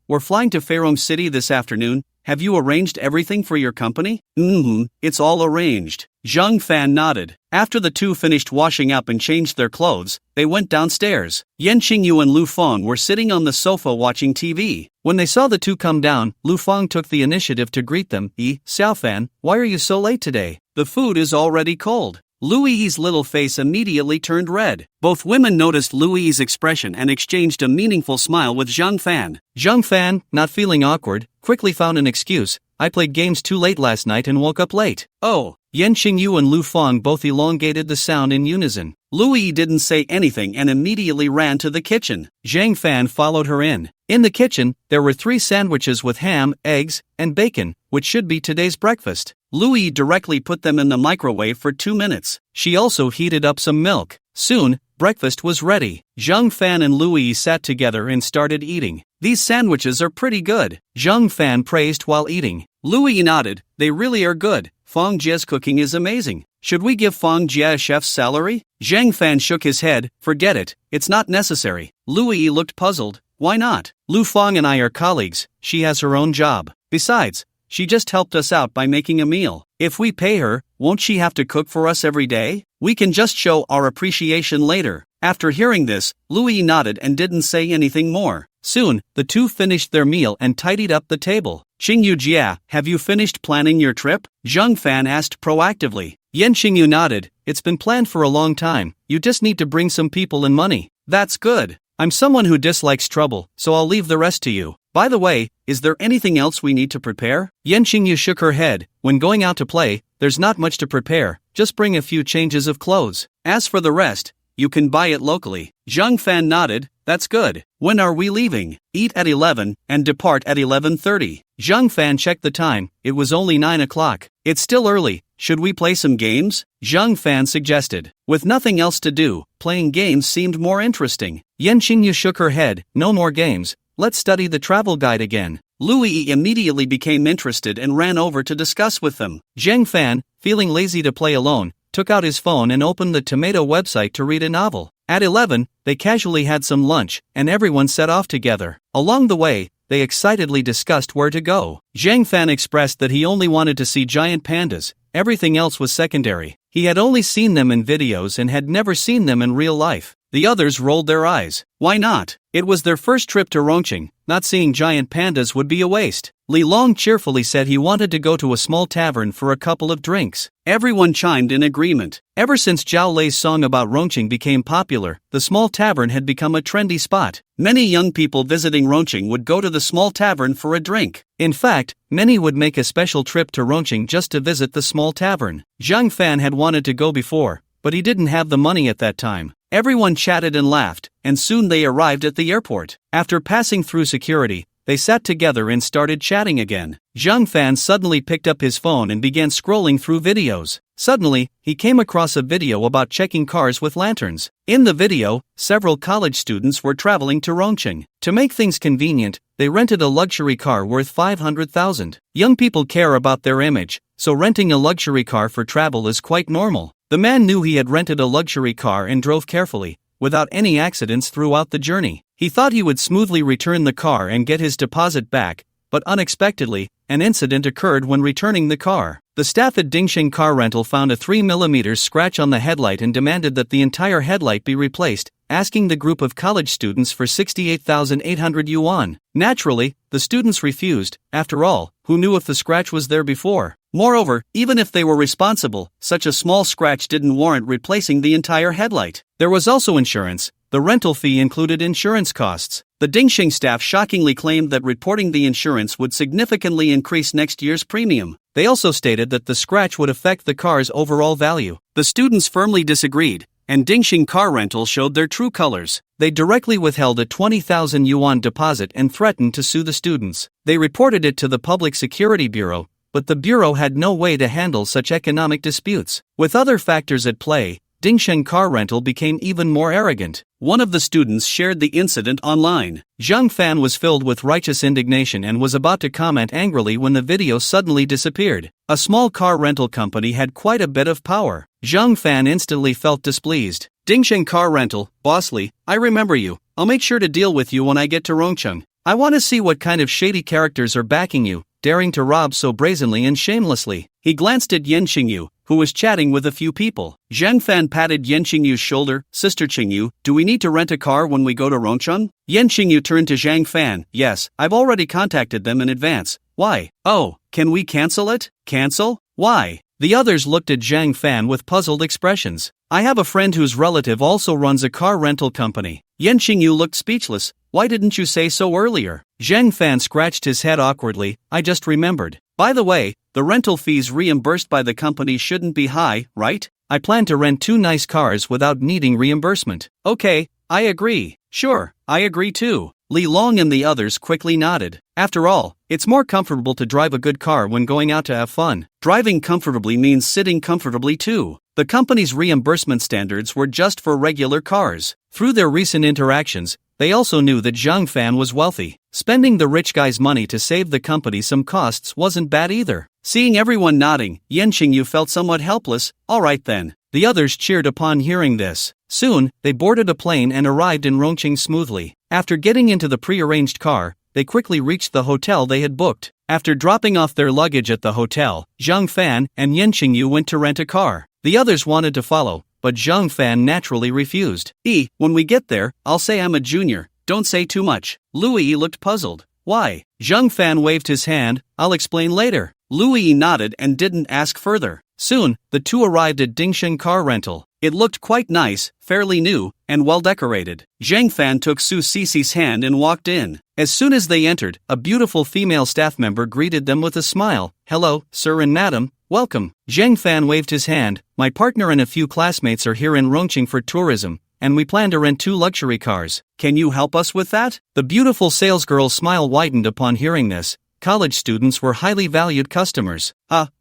Speaker 1: we're flying to Fairong City this afternoon. Have you arranged everything for your company? It's all arranged. Zhang Fan nodded. After the two finished washing up and changed their clothes, they went downstairs. Yen Xingyu and Lu Feng were sitting on the sofa watching TV. When they saw the two come down, Lu Feng took the initiative to greet them. Xiao Fan, why are you so late today? The food is already cold. Louis's little face immediately turned red. Both women noticed Louis's expression and exchanged a meaningful smile with Zhang Fan. Zhang Fan, not feeling awkward, quickly found an excuse. I played games too late last night and woke up late. Oh. Yen Xingyu and Lu Feng both elongated the sound in unison. Louis didn't say anything and immediately ran to the kitchen. Zhang Fan followed her in. In the kitchen, there were 3 sandwiches with ham, eggs, and bacon, which should be today's breakfast. Louis directly put them in the microwave for 2 minutes. She also heated up some milk. Soon, breakfast was ready. Zhang Fan and Louis sat together and started eating. These sandwiches are pretty good, Zhang Fan praised while eating. Louis nodded, they really are good. Feng Jie's cooking is amazing. Should we give Feng Jie a chef's salary? Zhang Fan shook his head, forget it, it's not necessary. Louis looked puzzled, why not? Lu Feng and I are colleagues, she has her own job. Besides, she just helped us out by making a meal. If we pay her, won't she have to cook for us every day? We can just show our appreciation later. After hearing this, Louis nodded and didn't say anything more. Soon, the two finished their meal and tidied up the table. Xingyu Jia, have you finished planning your trip? Zhang Fan asked proactively. Yen Xingyu nodded, it's been planned for a long time, you just need to bring some people and money. That's good. I'm someone who dislikes trouble, so I'll leave the rest to you. By the way, is there anything else we need to prepare? Yen Qingyu shook her head. When going out to play, there's not much to prepare, just bring a few changes of clothes. As for the rest, you can buy it locally. Zhang Fan nodded. That's good. When are we leaving? Eat at 11 and depart at 11:30. Zhang Fan checked the time. It was only 9 o'clock. It's still early. Should we play some games? Zhang Fan suggested. With nothing else to do, playing games seemed more interesting. Yen Qingyu shook her head. No more games. Let's study the travel guide again. Lu Yi immediately became interested and ran over to discuss with them. Zhang Fan, feeling lazy to play alone, took out his phone and opened the Tomato website to read a novel. At 11, they casually had some lunch, and everyone set off together. Along the way, they excitedly discussed where to go. Zhang Fan expressed that he only wanted to see giant pandas. Everything else was secondary. He had only seen them in videos and had never seen them in real life. The others rolled their eyes. Why not? It was their first trip to Rongqing. Not seeing giant pandas would be a waste. Li Long cheerfully said he wanted to go to a small tavern for a couple of drinks. Everyone chimed in agreement. Ever since Zhao Lei's song about Rongqing became popular, the small tavern had become a trendy spot. Many young people visiting Rongqing would go to the small tavern for a drink. In fact, many would make a special trip to Rongqing just to visit the small tavern. Zhang Fan had wanted to go before, but he didn't have the money at that time. Everyone chatted and laughed, and soon they arrived at the airport. After passing through security, they sat together and started chatting again. Zhang Fan suddenly picked up his phone and began scrolling through videos. Suddenly, he came across a video about checking cars with lanterns. In the video, several college students were traveling to Rongqing. To make things convenient, they rented a luxury car worth 500,000. Young people care about their image, so renting a luxury car for travel is quite normal. The man knew he had rented a luxury car and drove carefully, without any accidents throughout the journey. He thought he would smoothly return the car and get his deposit back, but unexpectedly, an incident occurred when returning the car. The staff at Dingxing Car Rental found a 3mm scratch on the headlight and demanded that the entire headlight be replaced, asking the group of college students for 68,800 yuan. Naturally, the students refused. After all, who knew if the scratch was there before? Moreover, even if they were responsible, such a small scratch didn't warrant replacing the entire headlight. There was also insurance. The rental fee included insurance costs. The Dingxing staff shockingly claimed that reporting the insurance would significantly increase next year's premium. They also stated that the scratch would affect the car's overall value. The students firmly disagreed, and Dingxing Car Rental showed their true colors. They directly withheld a 20,000 yuan deposit and threatened to sue the students. They reported it to the Public Security Bureau, but the bureau had no way to handle such economic disputes. With other factors at play, Dingxing Car Rental became even more arrogant. One of the students shared the incident online. Zhang Fan was filled with righteous indignation and was about to comment angrily when the video suddenly disappeared. A small car rental company had quite a bit of power. Zhang Fan instantly felt displeased. Dingxing Car Rental, bossly, I remember you. I'll make sure to deal with you when I get to Rongqing. I want to see what kind of shady characters are backing you, daring to rob so brazenly and shamelessly. He glanced at Yen Qingyu, who was chatting with a few people. Zhang Fan patted Yen Qingyu's shoulder. Sister Qingyu, do we need to rent a car when we go to Rongqing? Yen Qingyu turned to Zhang Fan. Yes, I've already contacted them in advance. Why? Oh, can we cancel it? Cancel? Why? The others looked at Zhang Fan with puzzled expressions. I have a friend whose relative also runs a car rental company. Yen Qingyu looked speechless. Why didn't you say so earlier? Zhang Fan scratched his head awkwardly. I just remembered. By the way, the rental fees reimbursed by the company shouldn't be high, right? I plan to rent 2 nice cars without needing reimbursement. Okay, I agree. Sure, I agree too. Li Long and the others quickly nodded. After all, it's more comfortable to drive a good car when going out to have fun. Driving comfortably means sitting comfortably too. The company's reimbursement standards were just for regular cars. Through their recent interactions, they also knew that Zhang Fan was wealthy. Spending the rich guy's money to save the company some costs wasn't bad either. Seeing everyone nodding, Yen Qingyu felt somewhat helpless. All right then. The others cheered upon hearing this. Soon, they boarded a plane and arrived in Rongqing smoothly. After getting into the pre-arranged car, they quickly reached the hotel they had booked. After dropping off their luggage at the hotel, Zhang Fan and Yen Qingyu went to rent a car. The others wanted to follow, but Zhang Fan naturally refused. When we get there, I'll say I'm a junior. Don't say too much. Lu Yi looked puzzled. Why? Zhang Fan waved his hand. I'll explain later. Lu Yi nodded and didn't ask further. Soon, the two arrived at Dingsheng car rental. It looked quite nice, fairly new, and well decorated. Zhang Fan took Su Cici's hand and walked in. As soon as they entered, a beautiful female staff member greeted them with a smile. "Hello, sir and madam, welcome." Zhang Fan waved his hand. "My partner and a few classmates are here in Rongqing for tourism, and we plan to rent 2 luxury cars. Can you help us with that?" The beautiful salesgirl's smile widened upon hearing this. College students were highly valued customers.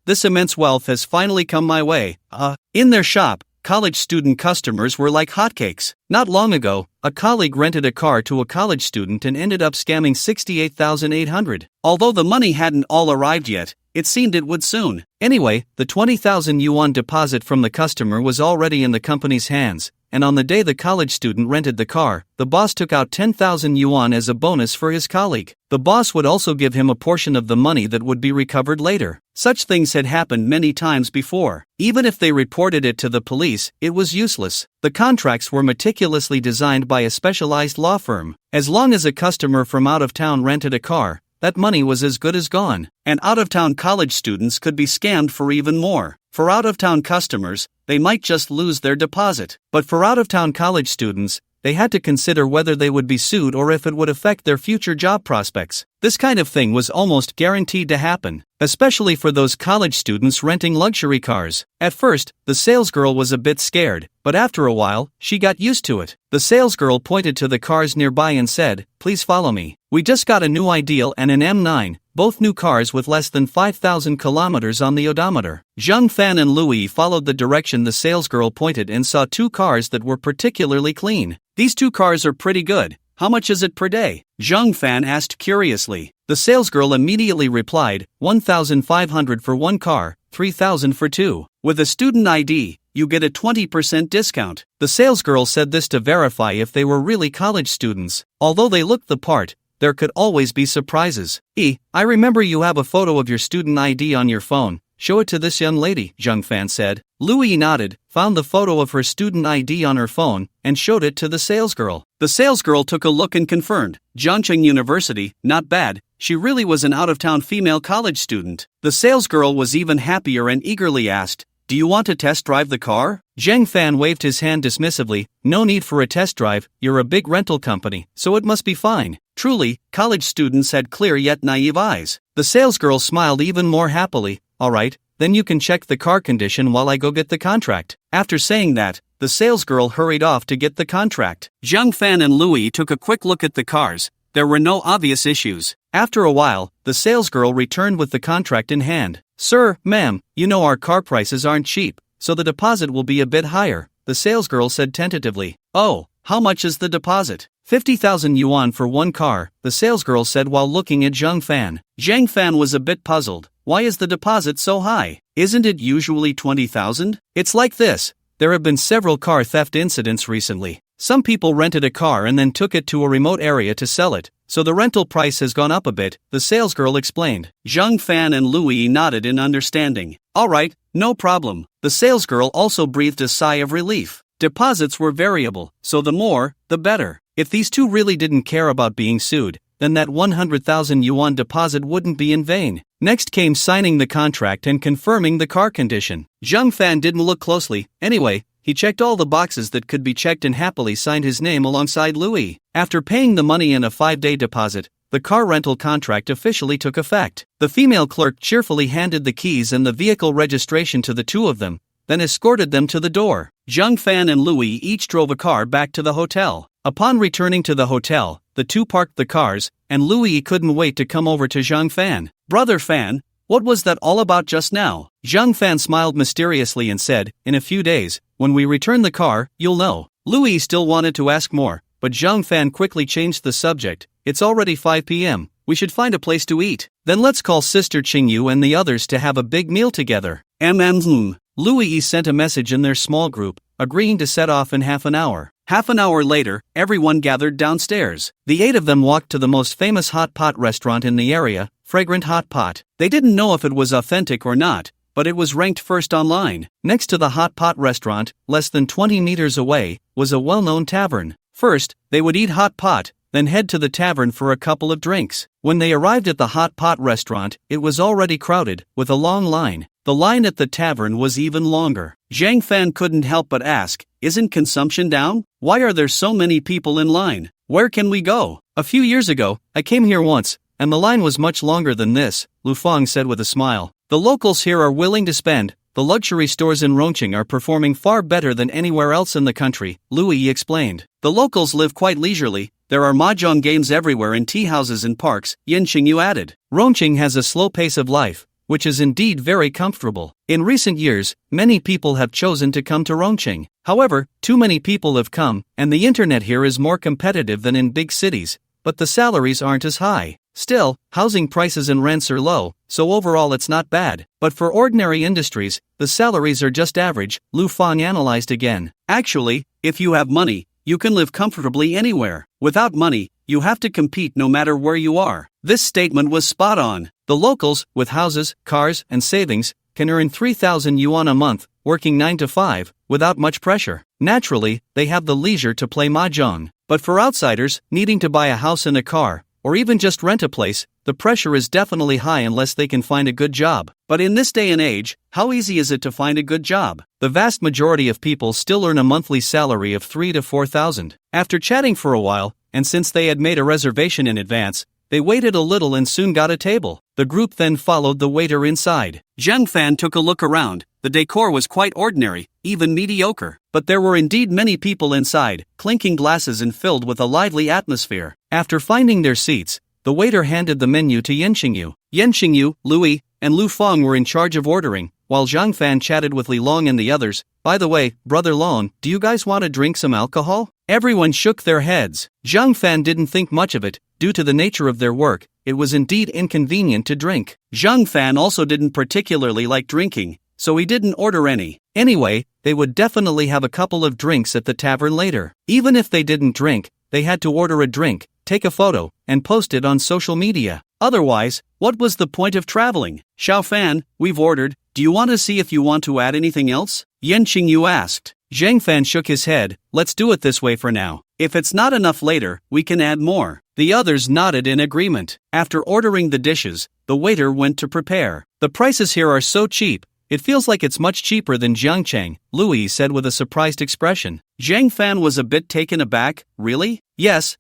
Speaker 1: This immense wealth has finally come my way. In their shop, college student customers were like hotcakes. Not long ago, a colleague rented a car to a college student and ended up scamming 68,800. Although the money hadn't all arrived yet, it seemed it would soon. Anyway, the 20,000 yuan deposit from the customer was already in the company's hands, and on the day the college student rented the car, the boss took out 10,000 yuan as a bonus for his colleague. The boss would also give him a portion of the money that would be recovered later. Such things had happened many times before. Even if they reported it to the police, it was useless. The contracts were meticulously designed by a specialized law firm. As long as a customer from out of town rented a car, that money was as good as gone, and out-of-town college students could be scammed for even more. For out-of-town customers, they might just lose their deposit. But for out-of-town college students, they had to consider whether they would be sued or if it would affect their future job prospects. This kind of thing was almost guaranteed to happen, especially for those college students renting luxury cars. At first, the salesgirl was a bit scared, but after a while, she got used to it. The salesgirl pointed to the cars nearby and said, "Please follow me. We just got a new Ideal and an M9, both new cars with less than 5,000 kilometers on the odometer." Zhang Fan and Louis followed the direction the salesgirl pointed and saw 2 cars that were particularly clean. "These 2 cars are pretty good. How much is it per day?" Zhang Fan asked curiously. The salesgirl immediately replied, 1,500 for 1 car, 3,000 for 2. With a student ID, you get a 20% discount. The salesgirl said this to verify if they were really college students. Although they looked the part, there could always be surprises. I remember you have a photo of your student ID on your phone. Show it to this young lady, Zhang Fan said. Louis nodded, found the photo of her student ID on her phone, and showed it to the salesgirl. The salesgirl took a look and confirmed. Zhangcheng University, not bad. She really was an out-of-town female college student. The salesgirl was even happier and eagerly asked, "Do you want to test drive the car?" Zhang Fan waved his hand dismissively. "No need for a test drive, you're a big rental company, so it must be fine." Truly, college students had clear yet naive eyes. The salesgirl smiled even more happily. "Alright, then you can check the car condition while I go get the contract." After saying that, the salesgirl hurried off to get the contract. Zhang Fan and Louis took a quick look at the cars. There were no obvious issues. After a while, the salesgirl returned with the contract in hand. "Sir, ma'am, you know our car prices aren't cheap, so the deposit will be a bit higher," the salesgirl said tentatively. "Oh, how much is the deposit?" 50,000 yuan for 1 car, the salesgirl said while looking at Zhang Fan. Zhang Fan was a bit puzzled. Why is the deposit so high? Isn't it usually 20,000? It's like this. There have been several car theft incidents recently. Some people rented a car and then took it to a remote area to sell it, so the rental price has gone up a bit, the salesgirl explained. Zhang Fan and Louis nodded in understanding. "Alright, no problem." The salesgirl also breathed a sigh of relief. Deposits were variable, so the more, the better. If these two really didn't care about being sued, then that 100,000 yuan deposit wouldn't be in vain. Next came signing the contract and confirming the car condition. Zhang Fan didn't look closely. Anyway, he checked all the boxes that could be checked and happily signed his name alongside Louis. After paying the money and a 5-day deposit, the car rental contract officially took effect. The female clerk cheerfully handed the keys and the vehicle registration to the two of them, then escorted them to the door. Zhang Fan and Louis each drove a car back to the hotel. Upon returning to the hotel, the two parked the cars, and Louis couldn't wait to come over to Zhang Fan. "Brother Fan, what was that all about just now?" Zhang Fan smiled mysteriously and said, "In a few days, when we return the car, you'll know." Louis still wanted to ask more, but Zhang Fan quickly changed the subject. "It's already 5 p.m. We should find a place to eat. Then let's call Sister Qingyu and the others to have a big meal together." Louis sent a message in their small group, agreeing to set off in half an hour. Half an hour later, everyone gathered downstairs. The 8 of them walked to the most famous hot pot restaurant in the area, Fragrant Hot Pot. They didn't know if it was authentic or not, but it was ranked first online. Next to the hot pot restaurant, less than 20 meters away, was a well-known tavern. First, they would eat hot pot, then head to the tavern for a couple of drinks. When they arrived at the hot pot restaurant, it was already crowded, with a long line. the line at the tavern was even longer. Zhang Fan couldn't help but ask, isn't consumption down? Why are there so many people in line? Where can we go? A few years ago, I came here once, and the line was much longer than this, Lu Fang said with a smile. The locals here are willing to spend. The luxury stores in Rongqing are performing far better than anywhere else in the country, Lu Yi explained. The locals live quite leisurely. There are mahjong games everywhere in tea houses and parks, Yin Jing added. Rongqing has a slow pace of life, which is indeed very comfortable. In recent years, many people have chosen to come to Rongqing. However, too many people have come, and the internet here is more competitive than in big cities, but the salaries aren't as high. Still, housing prices and rents are low, so overall it's not bad. But for ordinary industries, the salaries are just average, Lu Fang analyzed again. Actually, if you have money, you can live comfortably anywhere. Without money, you have to compete no matter where you are. This statement was spot on. The locals, with houses, cars, and savings, can earn 3,000 yuan a month, working 9 to 5, without much pressure. Naturally, they have the leisure to play mahjong. But for outsiders, needing to buy a house and a car, or even just rent a place, the pressure is definitely high unless they can find a good job. But in this day and age, how easy is it to find a good job? The vast majority of people still earn a monthly salary of 3 to 4,000. After chatting for a while, and since they had made a reservation in advance, they waited a little and soon got a table. The group then followed the waiter inside. Zhang Fan took a look around. The decor was quite ordinary, even mediocre. But there were indeed many people inside, clinking glasses and filled with a lively atmosphere. After finding their seats, the waiter handed the menu to Yen Xingyu, Louis, and Lu Fang were in charge of ordering, while Zhang Fan chatted with Li Long and the others. By the way, Brother Long, do you guys want to drink some alcohol? Everyone shook their heads. Zhang Fan didn't think much of it. Due to the nature of their work, it was indeed inconvenient to drink. Zhang Fan also didn't particularly like drinking, so he didn't order any. Anyway, they would definitely have a couple of drinks at the tavern later. Even if they didn't drink, they had to order a drink, take a photo, and post it on social media. Otherwise, what was the point of traveling? Xiao Fan, we've ordered. Do you want to see if you want to add anything else? Yen Xingyu asked. Zhang Fan shook his head. Let's do it this way for now. If it's not enough later, we can add more. The others nodded in agreement. After ordering the dishes, the waiter went to prepare. The prices here are so cheap. It feels like it's much cheaper than Jiangcheng, Louis said with a surprised expression. Zhang Fan was a bit taken aback. Really? Yes.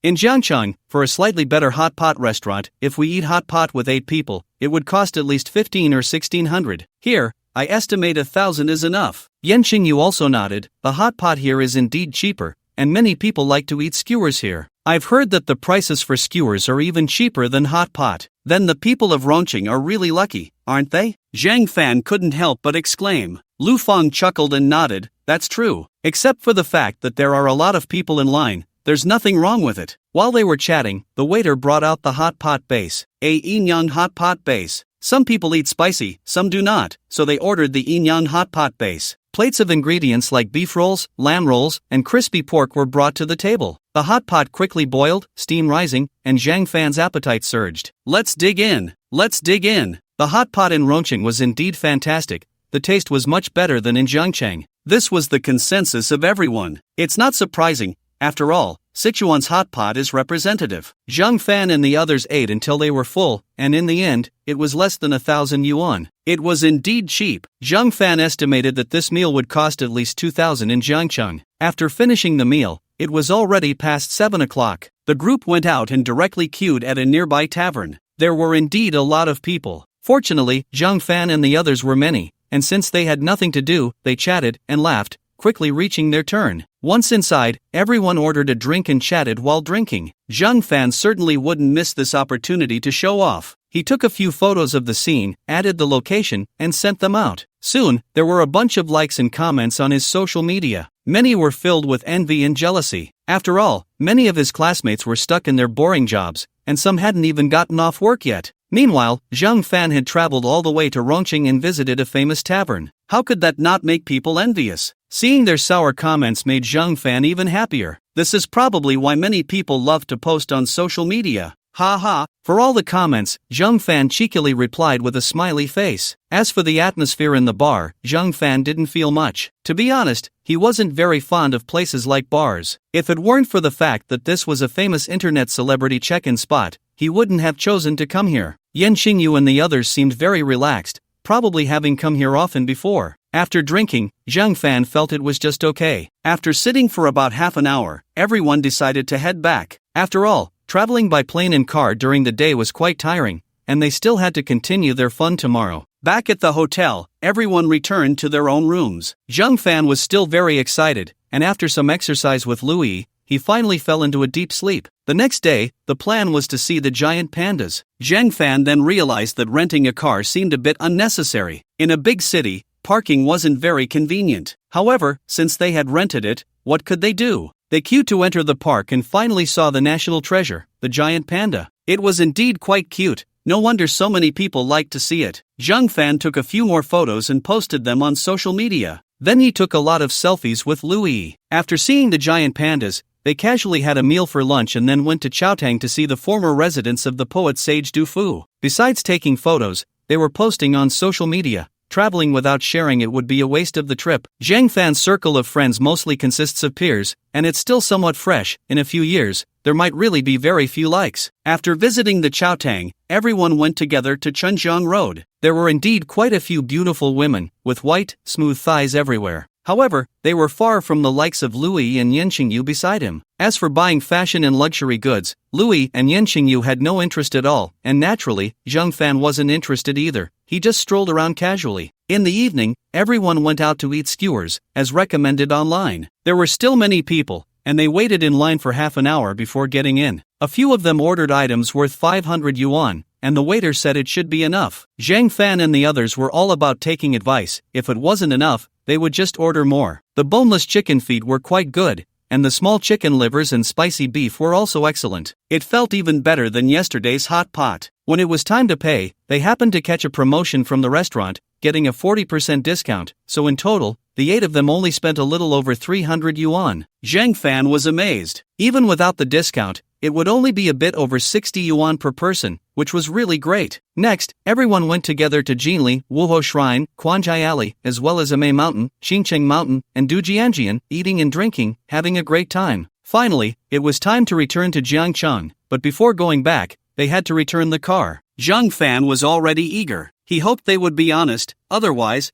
Speaker 1: In Jiangcheng, for a slightly better hot pot restaurant, if we eat hot pot with 8 people, it would cost at least 15 or 1600. Here, I estimate 1,000 is enough. Yen Xingyu also nodded. The hot pot here is indeed cheaper, and many people like to eat skewers here. I've heard that the prices for skewers are even cheaper than hot pot. Then the people of Rongqing are really lucky, aren't they? Zhang Fan couldn't help but exclaim. Lu Fang chuckled and nodded. That's true. Except for the fact that there are a lot of people in line, there's nothing wrong with it. While they were chatting, the waiter brought out the hot pot base. A Yinyang hot pot base. Some people eat spicy, some do not, so they ordered the Yinyang hot pot base. Plates of ingredients like beef rolls, lamb rolls, and crispy pork were brought to the table. The hot pot quickly boiled, steam rising, and Zhang Fan's appetite surged. Let's dig in. The hot pot in Rongqing was indeed fantastic. The taste was much better than in Jiangcheng. This was the consensus of everyone. It's not surprising. After all, Sichuan's hot pot is representative. Zhang Fan and the others ate until they were full, and in the end, it was less than 1,000 yuan. It was indeed cheap. Zhang Fan estimated that this meal would cost at least 2,000 in Jiangcheng. After finishing the meal, it was already past 7 o'clock. The group went out and directly queued at a nearby tavern. There were indeed a lot of people. Fortunately, Zhang Fan and the others were many, and since they had nothing to do, they chatted and laughed, quickly reaching their turn. Once inside, everyone ordered a drink and chatted while drinking. Zhang Fan certainly wouldn't miss this opportunity to show off. He took a few photos of the scene, added the location, and sent them out. Soon, there were a bunch of likes and comments on his social media. Many were filled with envy and jealousy. After all, many of his classmates were stuck in their boring jobs, and some hadn't even gotten off work yet. Meanwhile, Zhang Fan had traveled all the way to Rongqing and visited a famous tavern. How could that not make people envious? Seeing their sour comments made Zhang Fan even happier. This is probably why many people love to post on social media. Ha ha. For all the comments, Zhang Fan cheekily replied with a smiley face. As for the atmosphere in the bar, Zhang Fan didn't feel much. To be honest, he wasn't very fond of places like bars. If it weren't for the fact that this was a famous internet celebrity check-in spot, he wouldn't have chosen to come here. Yen Xingyu and the others seemed very relaxed, probably having come here often before. After drinking, Zhang Fan felt it was just okay. After sitting for about half an hour, everyone decided to head back. After all, traveling by plane and car during the day was quite tiring, and they still had to continue their fun tomorrow. Back at the hotel, everyone returned to their own rooms. Zhang Fan was still very excited, and after some exercise with Louis, he finally fell into a deep sleep. The next day, the plan was to see the giant pandas. Zhang Fan then realized that renting a car seemed a bit unnecessary. In a big city, parking wasn't very convenient. However, since they had rented it, what could they do? They queued to enter the park and finally saw the national treasure, the giant panda. It was indeed quite cute. No wonder so many people liked to see it. Zhang Fan took a few more photos and posted them on social media. Then he took a lot of selfies with Louis. After seeing the giant pandas, they casually had a meal for lunch and then went to Chaotang to see the former residence of the poet Sage Dufu. Besides taking photos, they were posting on social media. Traveling without sharing it would be a waste of the trip. Zhang Fan's circle of friends mostly consists of peers, and it's still somewhat fresh. In a few years, there might really be very few likes. After visiting the Chaotang, everyone went together to Chunjiang Road. There were indeed quite a few beautiful women, with white, smooth thighs everywhere. However, they were far from the likes of Louis and Yin Jing beside him. As for buying fashion and luxury goods, Louis and Yin Jing had no interest at all, and naturally, Zhang Fan wasn't interested either. He just strolled around casually. In the evening, everyone went out to eat skewers, as recommended online. There were still many people, and they waited in line for half an hour before getting in. A few of them ordered items worth 500 yuan, and the waiter said it should be enough. Zhang Fan and the others were all about taking advice. If it wasn't enough, they would just order more. The boneless chicken feet were quite good, and the small chicken livers and spicy beef were also excellent. It felt even better than yesterday's hot pot. When it was time to pay, they happened to catch a promotion from the restaurant, getting a 40% discount, so in total, the 8 of them only spent a little over 300 yuan. Zhang Fan was amazed. Even without the discount, it would only be a bit over 60 yuan per person, which was really great. Next, everyone went together to Jinli, Wuhou Shrine, Quanjai Alley, as well as Amei Mountain, Xingcheng Mountain, and Dujianjian, eating and drinking, having a great time. Finally, it was time to return to Jiangcheng, but before going back, they had to return the car. Zhang Fan was already eager. He hoped they would be honest, otherwise,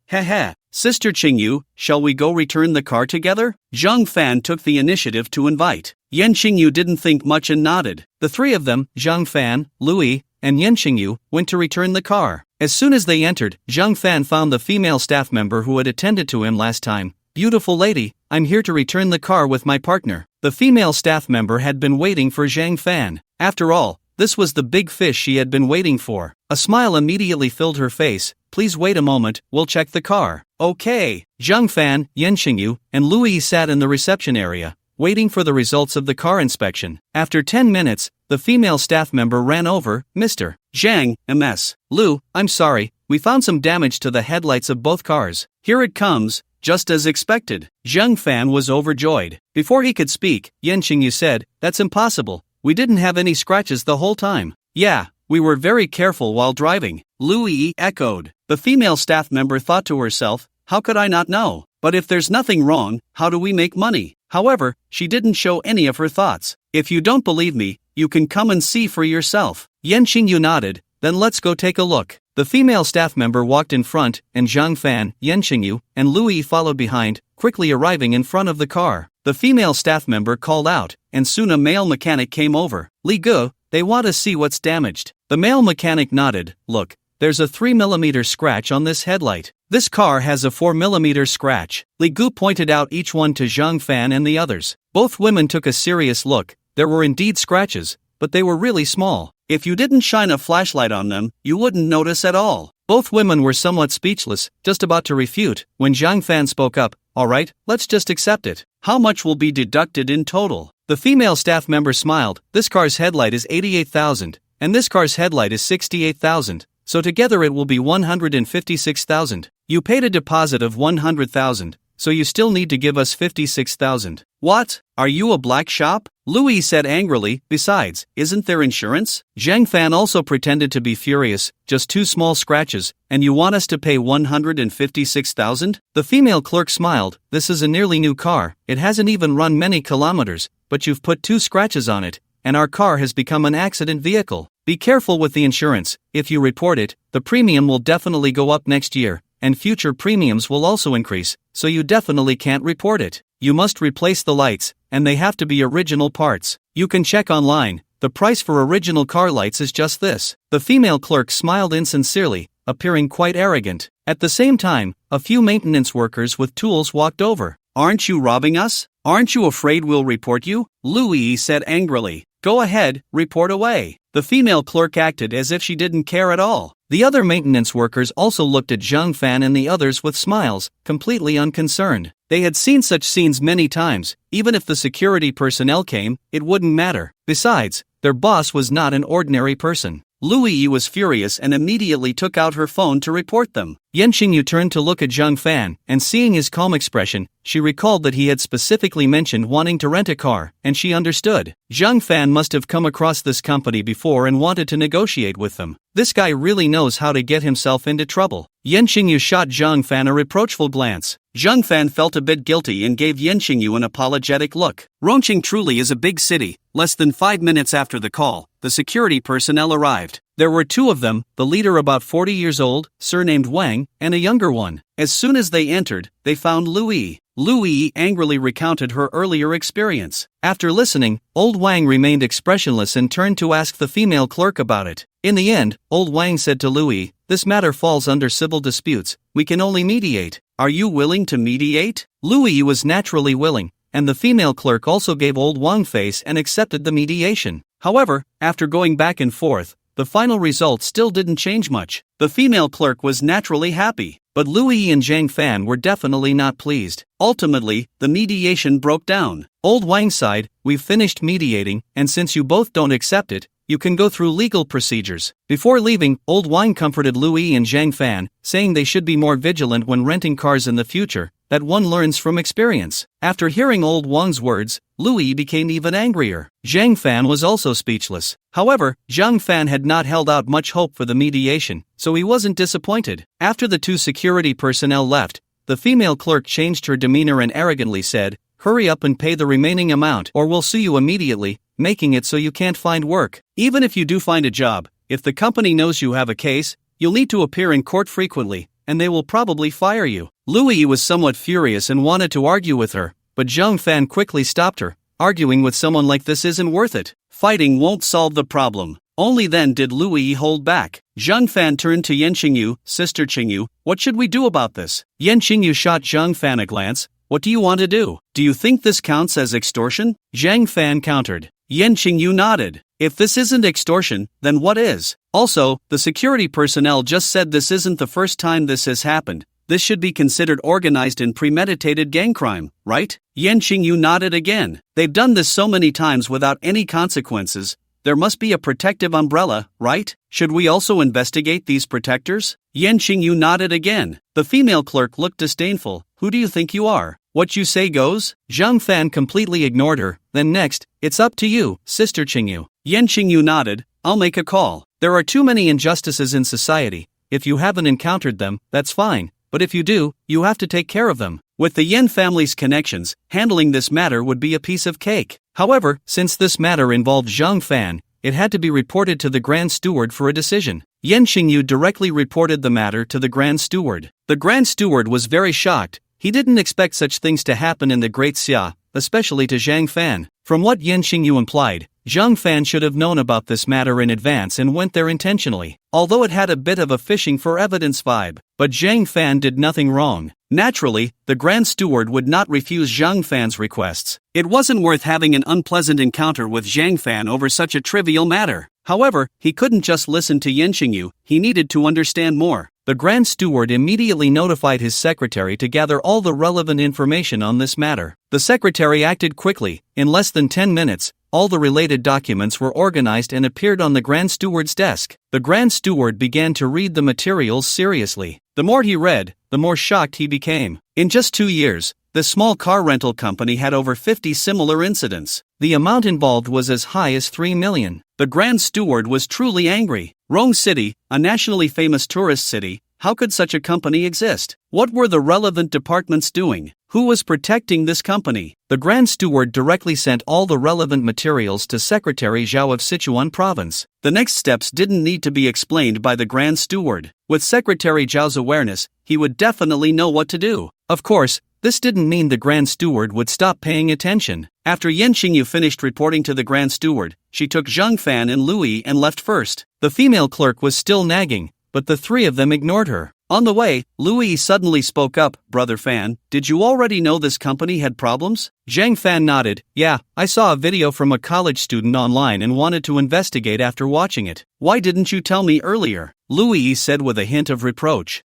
Speaker 1: Sister Qingyu, shall we go return the car together? Zhang Fan took the initiative to invite. Yan Qingyu didn't think much and nodded. The three of them, Zhang Fan, Louis, and Yan Qingyu, went to return the car. As soon as they entered, Zhang Fan found the female staff member who had attended to him last time. Beautiful lady, I'm here to return the car with my partner. The female staff member had been waiting for Zhang Fan. After all, this was the big fish she had been waiting for. A smile immediately filled her face. Please wait a moment, we'll check the car. Okay. Zhang Fan, Yan Qingyu, and Louis sat in the reception area, waiting for the results of the car inspection. After 10 minutes, the female staff member ran over. Mr. Zhang, MS. Lu, I'm sorry, we found some damage to the headlights of both cars. Here it comes, just as expected. Zhang Fan was overjoyed. Before he could speak, Yan Qingyu said, that's impossible. We didn't have any scratches the whole time. Yeah, we were very careful while driving. Louis echoed. The female staff member thought to herself, how could I not know? But if there's nothing wrong, how do we make money? However, she didn't show any of her thoughts. If you don't believe me, you can come and see for yourself. Yan Qingyu nodded, then let's go take a look. The female staff member walked in front, and Zhang Fan, Yan Qingyu, and Louis followed behind, quickly arriving in front of the car. The female staff member called out, and soon a male mechanic came over. Li Gu, they want to see what's damaged. The male mechanic nodded. Look, there's a 3mm scratch on this headlight. This car has a 4mm scratch. Li Gu pointed out each one to Zhang Fan and the others. Both women took a serious look. There were indeed scratches, but they were really small. If you didn't shine a flashlight on them, you wouldn't notice at all. Both women were somewhat speechless, just about to refute, when Zhang Fan spoke up. Alright, let's just accept it. How much will be deducted in total? The female staff member smiled. This car's headlight is 88,000, and this car's headlight is 68,000, so together it will be 156,000. You paid a deposit of 100,000, so you still need to give us 56,000. What? Are you a black shop? Louis said angrily. Besides, isn't there insurance? Zhang Fan also pretended to be furious. Just 2 small scratches, and you want us to pay 156,000? The female clerk smiled. This is a nearly new car. It hasn't even run many kilometers, but you've put 2 scratches on it, and our car has become an accident vehicle. Be careful with the insurance. If you report it, the premium will definitely go up next year, and future premiums will also increase, so you definitely can't report it. You must replace the lights, and they have to be original parts. You can check online. The price for original car lights is just this. The female clerk smiled insincerely, appearing quite arrogant. At the same time, a few maintenance workers with tools walked over. Aren't you robbing us? Aren't you afraid we'll report you? Louis said angrily. Go ahead, report away. The female clerk acted as if she didn't care at all. The other maintenance workers also looked at Zhang Fan and the others with smiles, completely unconcerned. They had seen such scenes many times. Even if the security personnel came, it wouldn't matter. Besides, their boss was not an ordinary person. Louis was furious and immediately took out her phone to report them. Yin Jing turned to look at Zhang Fan, and seeing his calm expression, she recalled that he had specifically mentioned wanting to rent a car, and she understood. Zhang Fan must have come across this company before and wanted to negotiate with them. This guy really knows how to get himself into trouble. Yin Jing shot Zhang Fan a reproachful glance. Zhang Fan felt a bit guilty and gave Yin Jing an apologetic look. Rongqing truly is a big city. Less than 5 minutes after the call, the security personnel arrived. There were two of them, the leader about 40 years old, surnamed Wang, and a younger one. As soon as they entered, they found Louis. Louis angrily recounted her earlier experience. After listening, old Wang remained expressionless and turned to ask the female clerk about it. In the end, old Wang said to Louis, "This matter falls under civil disputes. We can only mediate. Are you willing to mediate?" Louis was naturally willing, and the female clerk also gave old Wang face and accepted the mediation. However, after going back and forth, the final result still didn't change much. The female clerk was naturally happy, but Louis and Zhang Fan were definitely not pleased. Ultimately, the mediation broke down. Old Wang sighed, "We've finished mediating, and since you both don't accept it, you can go through legal procedures." Before leaving, old Wang comforted Louis and Zhang Fan, saying they should be more vigilant when renting cars in the future, that one learns from experience. After hearing old Wang's words, Louis became even angrier. Zhang Fan was also speechless. However, Zhang Fan had not held out much hope for the mediation, so he wasn't disappointed. After the two security personnel left, the female clerk changed her demeanor and arrogantly said, "Hurry up and pay the remaining amount or we'll sue you immediately, making it so you can't find work. Even if you do find a job, if the company knows you have a case, you'll need to appear in court frequently, and they will probably fire you." Louis was somewhat furious and wanted to argue with her, but Zhang Fan quickly stopped her. Arguing with someone like this isn't worth it. Fighting won't solve the problem. Only then did Louis hold back. Zhang Fan turned to Yin Jing, "Sister Qingyu, what should we do about this?" Yin Jing shot Zhang Fan a glance. "What do you want to do? Do you think this counts as extortion?" Zhang Fan countered. Yin Jing nodded. "If this isn't extortion, then what is? Also, the security personnel just said this isn't the first time this has happened. This should be considered organized and premeditated gang crime, right?" Yin Jing nodded again. "They've done this so many times without any consequences. There must be a protective umbrella, right? Should we also investigate these protectors?" Yin Jing nodded again. The female clerk looked disdainful. "Who do you think you are? What you say goes?" Zhang Fan completely ignored her. Then next, "It's up to you, Sister Qingyu." Yin Jing nodded. "I'll make a call. There are too many injustices in society. If you haven't encountered them, that's fine. But if you do, you have to take care of them. With the Yin family's connections, handling this matter would be a piece of cake. However, since this matter involved Zhang Fan, it had to be reported to the Grand Steward for a decision. Yin Jing directly reported the matter to the Grand Steward. The Grand Steward was very shocked. He didn't expect such things to happen in the Great Xia, especially to Zhang Fan. From what Yin Jing implied, Zhang Fan should have known about this matter in advance and went there intentionally, although it had a bit of a fishing for evidence vibe. But Zhang Fan did nothing wrong. Naturally, the Grand Steward would not refuse Zhang Fan's requests. It wasn't worth having an unpleasant encounter with Zhang Fan over such a trivial matter. However, he couldn't just listen to Yin Jing, he needed to understand more. The Grand Steward immediately notified his secretary to gather all the relevant information on this matter. The secretary acted quickly. In less than 10 minutes, all the related documents were organized and appeared on the Grand Steward's desk. The Grand Steward began to read the materials seriously. The more he read, the more shocked he became. In just 2 years, this small car rental company had over 50 similar incidents. The amount involved was as high as 3 million. The Grand Steward was truly angry. Rome City, a nationally famous tourist city, how could such a company exist? What were the relevant departments doing? Who was protecting this company? The Grand Steward directly sent all the relevant materials to Secretary Zhao of Sichuan Province. The next steps didn't need to be explained by the Grand Steward. With Secretary Zhao's awareness, he would definitely know what to do. Of course, this didn't mean the Grand Steward would stop paying attention. After Yin Jing finished reporting to the Grand Steward, she took Zhang Fan and Louis and left first. The female clerk was still nagging, but the three of them ignored her. On the way, Louis suddenly spoke up, "Brother Fan, did you already know this company had problems?" Zhang Fan nodded, "Yeah, I saw a video from a college student online and wanted to investigate after watching it. Why didn't you tell me earlier?" Louis said with a hint of reproach.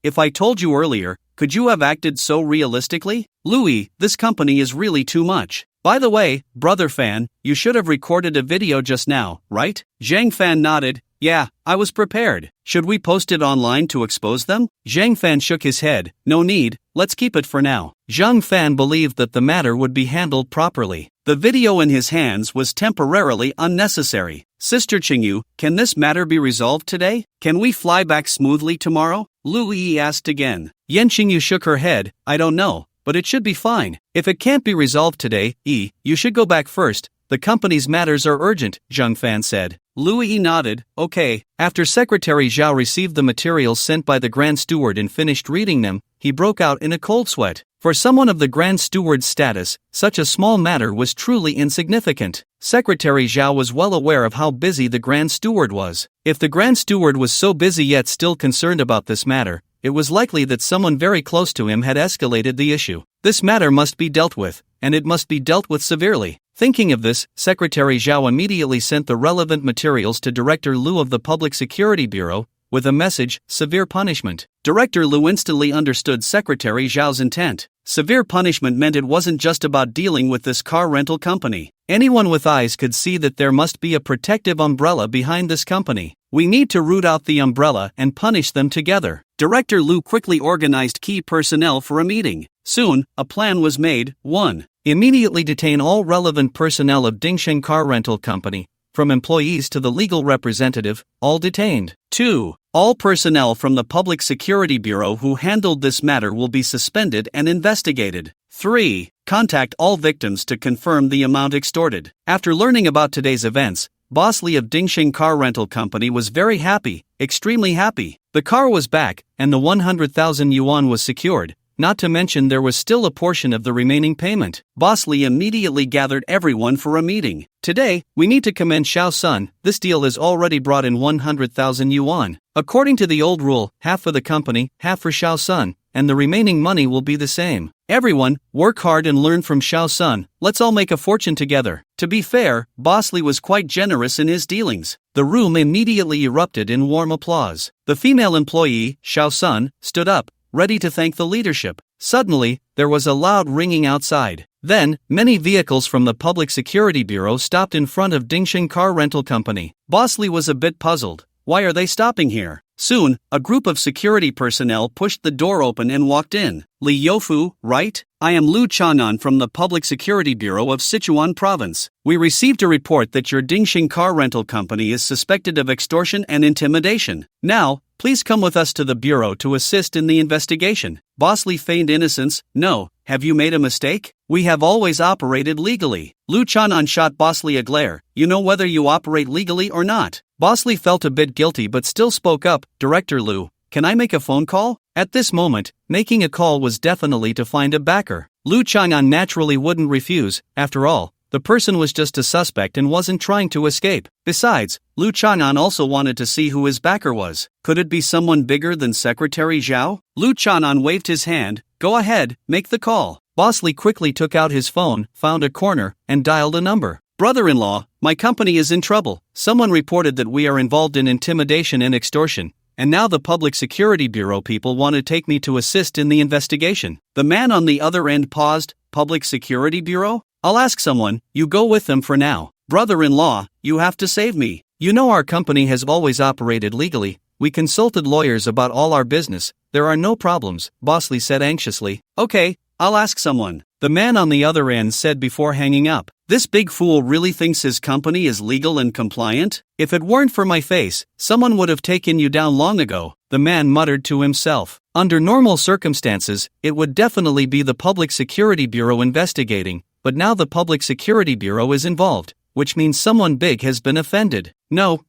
Speaker 1: If I told you earlier, could you have acted so realistically? Louis, this company is really too much. By the way, Brother Fan, you should have recorded a video just now, right? Zhang Fan nodded. Yeah, I was prepared. Should we post it online to expose them? Zhang Fan shook his head. No need, let's keep it for now. Zhang Fan believed that the matter would be handled properly. The video in his hands was temporarily unnecessary. Sister Qingyu, can this matter be resolved today? Can we fly back smoothly tomorrow? Lu Yi asked again. Yan Qingyu shook her head. I don't know, but it should be fine. If it can't be resolved today, you should go back first. The company's matters are urgent, Zhang Fan said. Lu Yi nodded. Okay. After Secretary Zhao received the materials sent by the Grand Steward and finished reading them, he broke out in a cold sweat. For someone of the Grand Steward's status, such a small matter was truly insignificant. Secretary Zhao was well aware of how busy the Grand Steward was. If the Grand Steward was so busy yet still concerned about this matter, it was likely that someone very close to him had escalated the issue. This matter must be dealt with, and it must be dealt with severely. Thinking of this, Secretary Zhao immediately sent the relevant materials to Director Liu of the Public Security Bureau, with a message, severe punishment. Director Liu instantly understood Secretary Zhao's intent. Severe punishment meant it wasn't just about dealing with this car rental company. Anyone with eyes could see that there must be a protective umbrella behind this company. We need to root out the umbrella and punish them together. Director Liu quickly organized key personnel for a meeting. Soon, a plan was made. 1. Immediately detain all relevant personnel of Dingsheng Car Rental Company, from employees to the legal representative, all detained. 2. All personnel from the Public Security Bureau who handled this matter will be suspended and investigated. 3. Contact all victims to confirm the amount extorted. After learning about today's events, Boss Li of Dingsheng Car Rental Company was very happy, extremely happy. The car was back, and the 100,000 yuan was secured. Not to mention there was still a portion of the remaining payment. Boss Li immediately gathered everyone for a meeting. Today, we need to commend Xiao Sun. This deal has already brought in 100,000 yuan. According to the old rule, half for the company, half for Xiao Sun, and the remaining money will be the same. Everyone, work hard and learn from Xiao Sun. Let's all make a fortune together. To be fair, Boss Li was quite generous in his dealings. The room immediately erupted in warm applause. The female employee, Xiao Sun, stood up, ready to thank the leadership. Suddenly, there was a loud ringing outside. Then, many vehicles from the Public Security Bureau stopped in front of Dingsheng Car Rental Company. Boss Li was a bit puzzled. Why are they stopping here? Soon, a group of security personnel pushed the door open and walked in. Li Youfu, right? I am Lu Chanan from the Public Security Bureau of Sichuan Province. We received a report that your Dingsheng Car Rental Company is suspected of extortion and intimidation. Now, please come with us to the bureau to assist in the investigation. Boss Li feigned innocence. No, have you made a mistake? We have always operated legally. Lu Chanan shot Boss Li a glare. You know whether you operate legally or not. Boss Li felt a bit guilty but still spoke up. Director Liu, can I make a phone call? At this moment, making a call was definitely to find a backer. Lu Chanan naturally wouldn't refuse. After all, the person was just a suspect and wasn't trying to escape. Besides, Lu Chanan also wanted to see who his backer was. Could it be someone bigger than Secretary Zhao? Lu Chanan waved his hand. Go ahead, make the call. Boss Li quickly took out his phone, found a corner, and dialed a number. Brother-in-law, my company is in trouble. Someone reported that we are involved in intimidation and extortion, and now the Public Security Bureau people want to take me to assist in the investigation. The man on the other end paused. Public Security Bureau? I'll ask someone. You go with them for now. Brother-in-law, you have to save me. You know our company has always operated legally. We consulted lawyers about all our business. There are no problems, Boss Li said anxiously. Okay, I'll ask someone. The man on the other end said before hanging up. This big fool really thinks his company is legal and compliant? If it weren't for my face, someone would have taken you down long ago, the man muttered to himself. Under normal circumstances, it would definitely be the Public Security Bureau investigating, but now the Public Security Bureau is involved, which means someone big has been offended. No,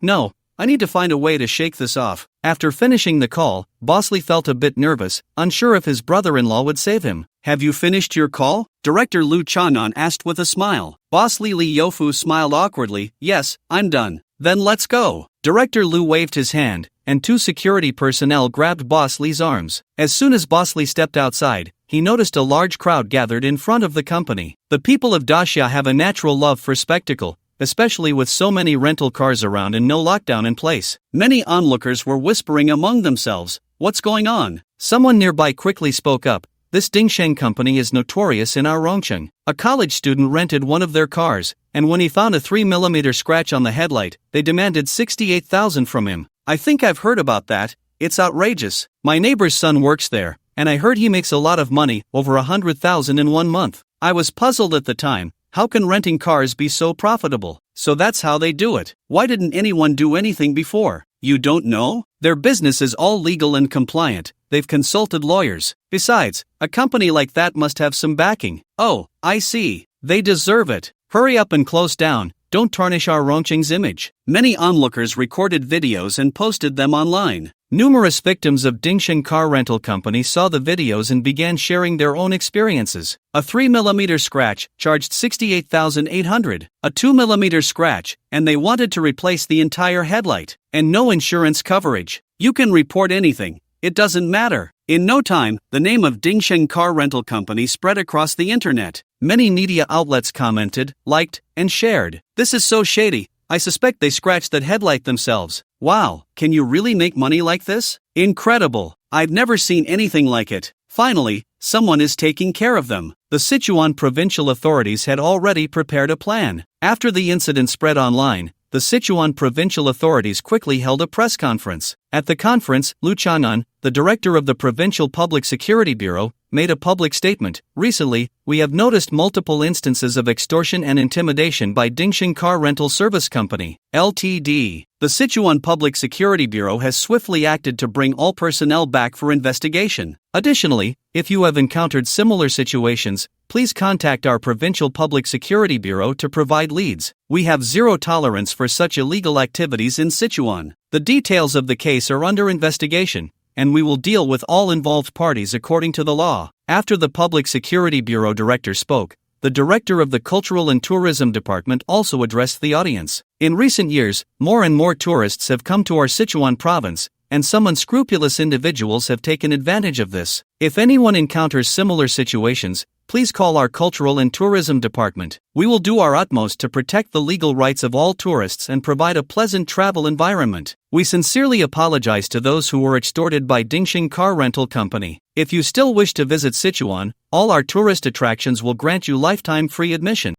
Speaker 1: I need to find a way to shake this off. After finishing the call, Bosley felt a bit nervous, unsure if his brother-in-law would save him. Have you finished your call? Director Lu Chanan asked with a smile. Bosley Li Yofu smiled awkwardly. Yes, I'm done. Then let's go. Director Lu waved his hand, and two security personnel grabbed Bosley's arms. As soon as Bosley stepped outside, he noticed a large crowd gathered in front of the company. The people of Daxia have a natural love for spectacle, especially with so many rental cars around and no lockdown in place. Many onlookers were whispering among themselves, "What's going on?" Someone nearby quickly spoke up. This Dingsheng company is notorious in our Rongcheng. A college student rented one of their cars, and when he found a 3mm scratch on the headlight, they demanded 68,000 from him. I think I've heard about that. It's outrageous. My neighbor's son works there, and I heard he makes a lot of money, over 100,000 in 1 month. I was puzzled at the time. How can renting cars be so profitable? So that's how they do it. Why didn't anyone do anything before? You don't know? Their business is all legal and compliant. They've consulted lawyers. Besides, a company like that must have some backing. Oh, I see. They deserve it. Hurry up and close down. Don't tarnish our Rongcheng's image. Many onlookers recorded videos and posted them online. Numerous victims of Dingsheng car rental company saw the videos and began sharing their own experiences. A 3mm scratch charged 68,800. A 2mm scratch, and they wanted to replace the entire headlight. And no insurance coverage. You can report anything. It doesn't matter. In no time, the name of Dingsheng car rental company spread across the internet. Many media outlets commented, liked, and shared. This is so shady. I suspect they scratched that headlight themselves. Wow, can you really make money like this? Incredible. I've never seen anything like it. Finally, someone is taking care of them. The Sichuan provincial authorities had already prepared a plan. After the incident spread online, the Sichuan provincial authorities quickly held a press conference. At the conference, Lu Chanan, the director of the Provincial Public Security Bureau, made a public statement. Recently, we have noticed multiple instances of extortion and intimidation by Dingsheng Car Rental Service Company, Ltd. The Sichuan Public Security Bureau has swiftly acted to bring all personnel back for investigation. Additionally, if you have encountered similar situations, please contact our Provincial Public Security Bureau to provide leads. We have zero tolerance for such illegal activities in Sichuan. The details of the case are under investigation, and we will deal with all involved parties according to the law. After the Public Security Bureau director spoke, the director of the Cultural and Tourism Department also addressed the audience. In recent years, more and more tourists have come to our Sichuan province, and some unscrupulous individuals have taken advantage of this. If anyone encounters similar situations, please call our Cultural and Tourism Department. We will do our utmost to protect the legal rights of all tourists and provide a pleasant travel environment. We sincerely apologize to those who were extorted by Dingsheng Car Rental Company. If you still wish to visit Sichuan, all our tourist attractions will grant you lifetime free admission.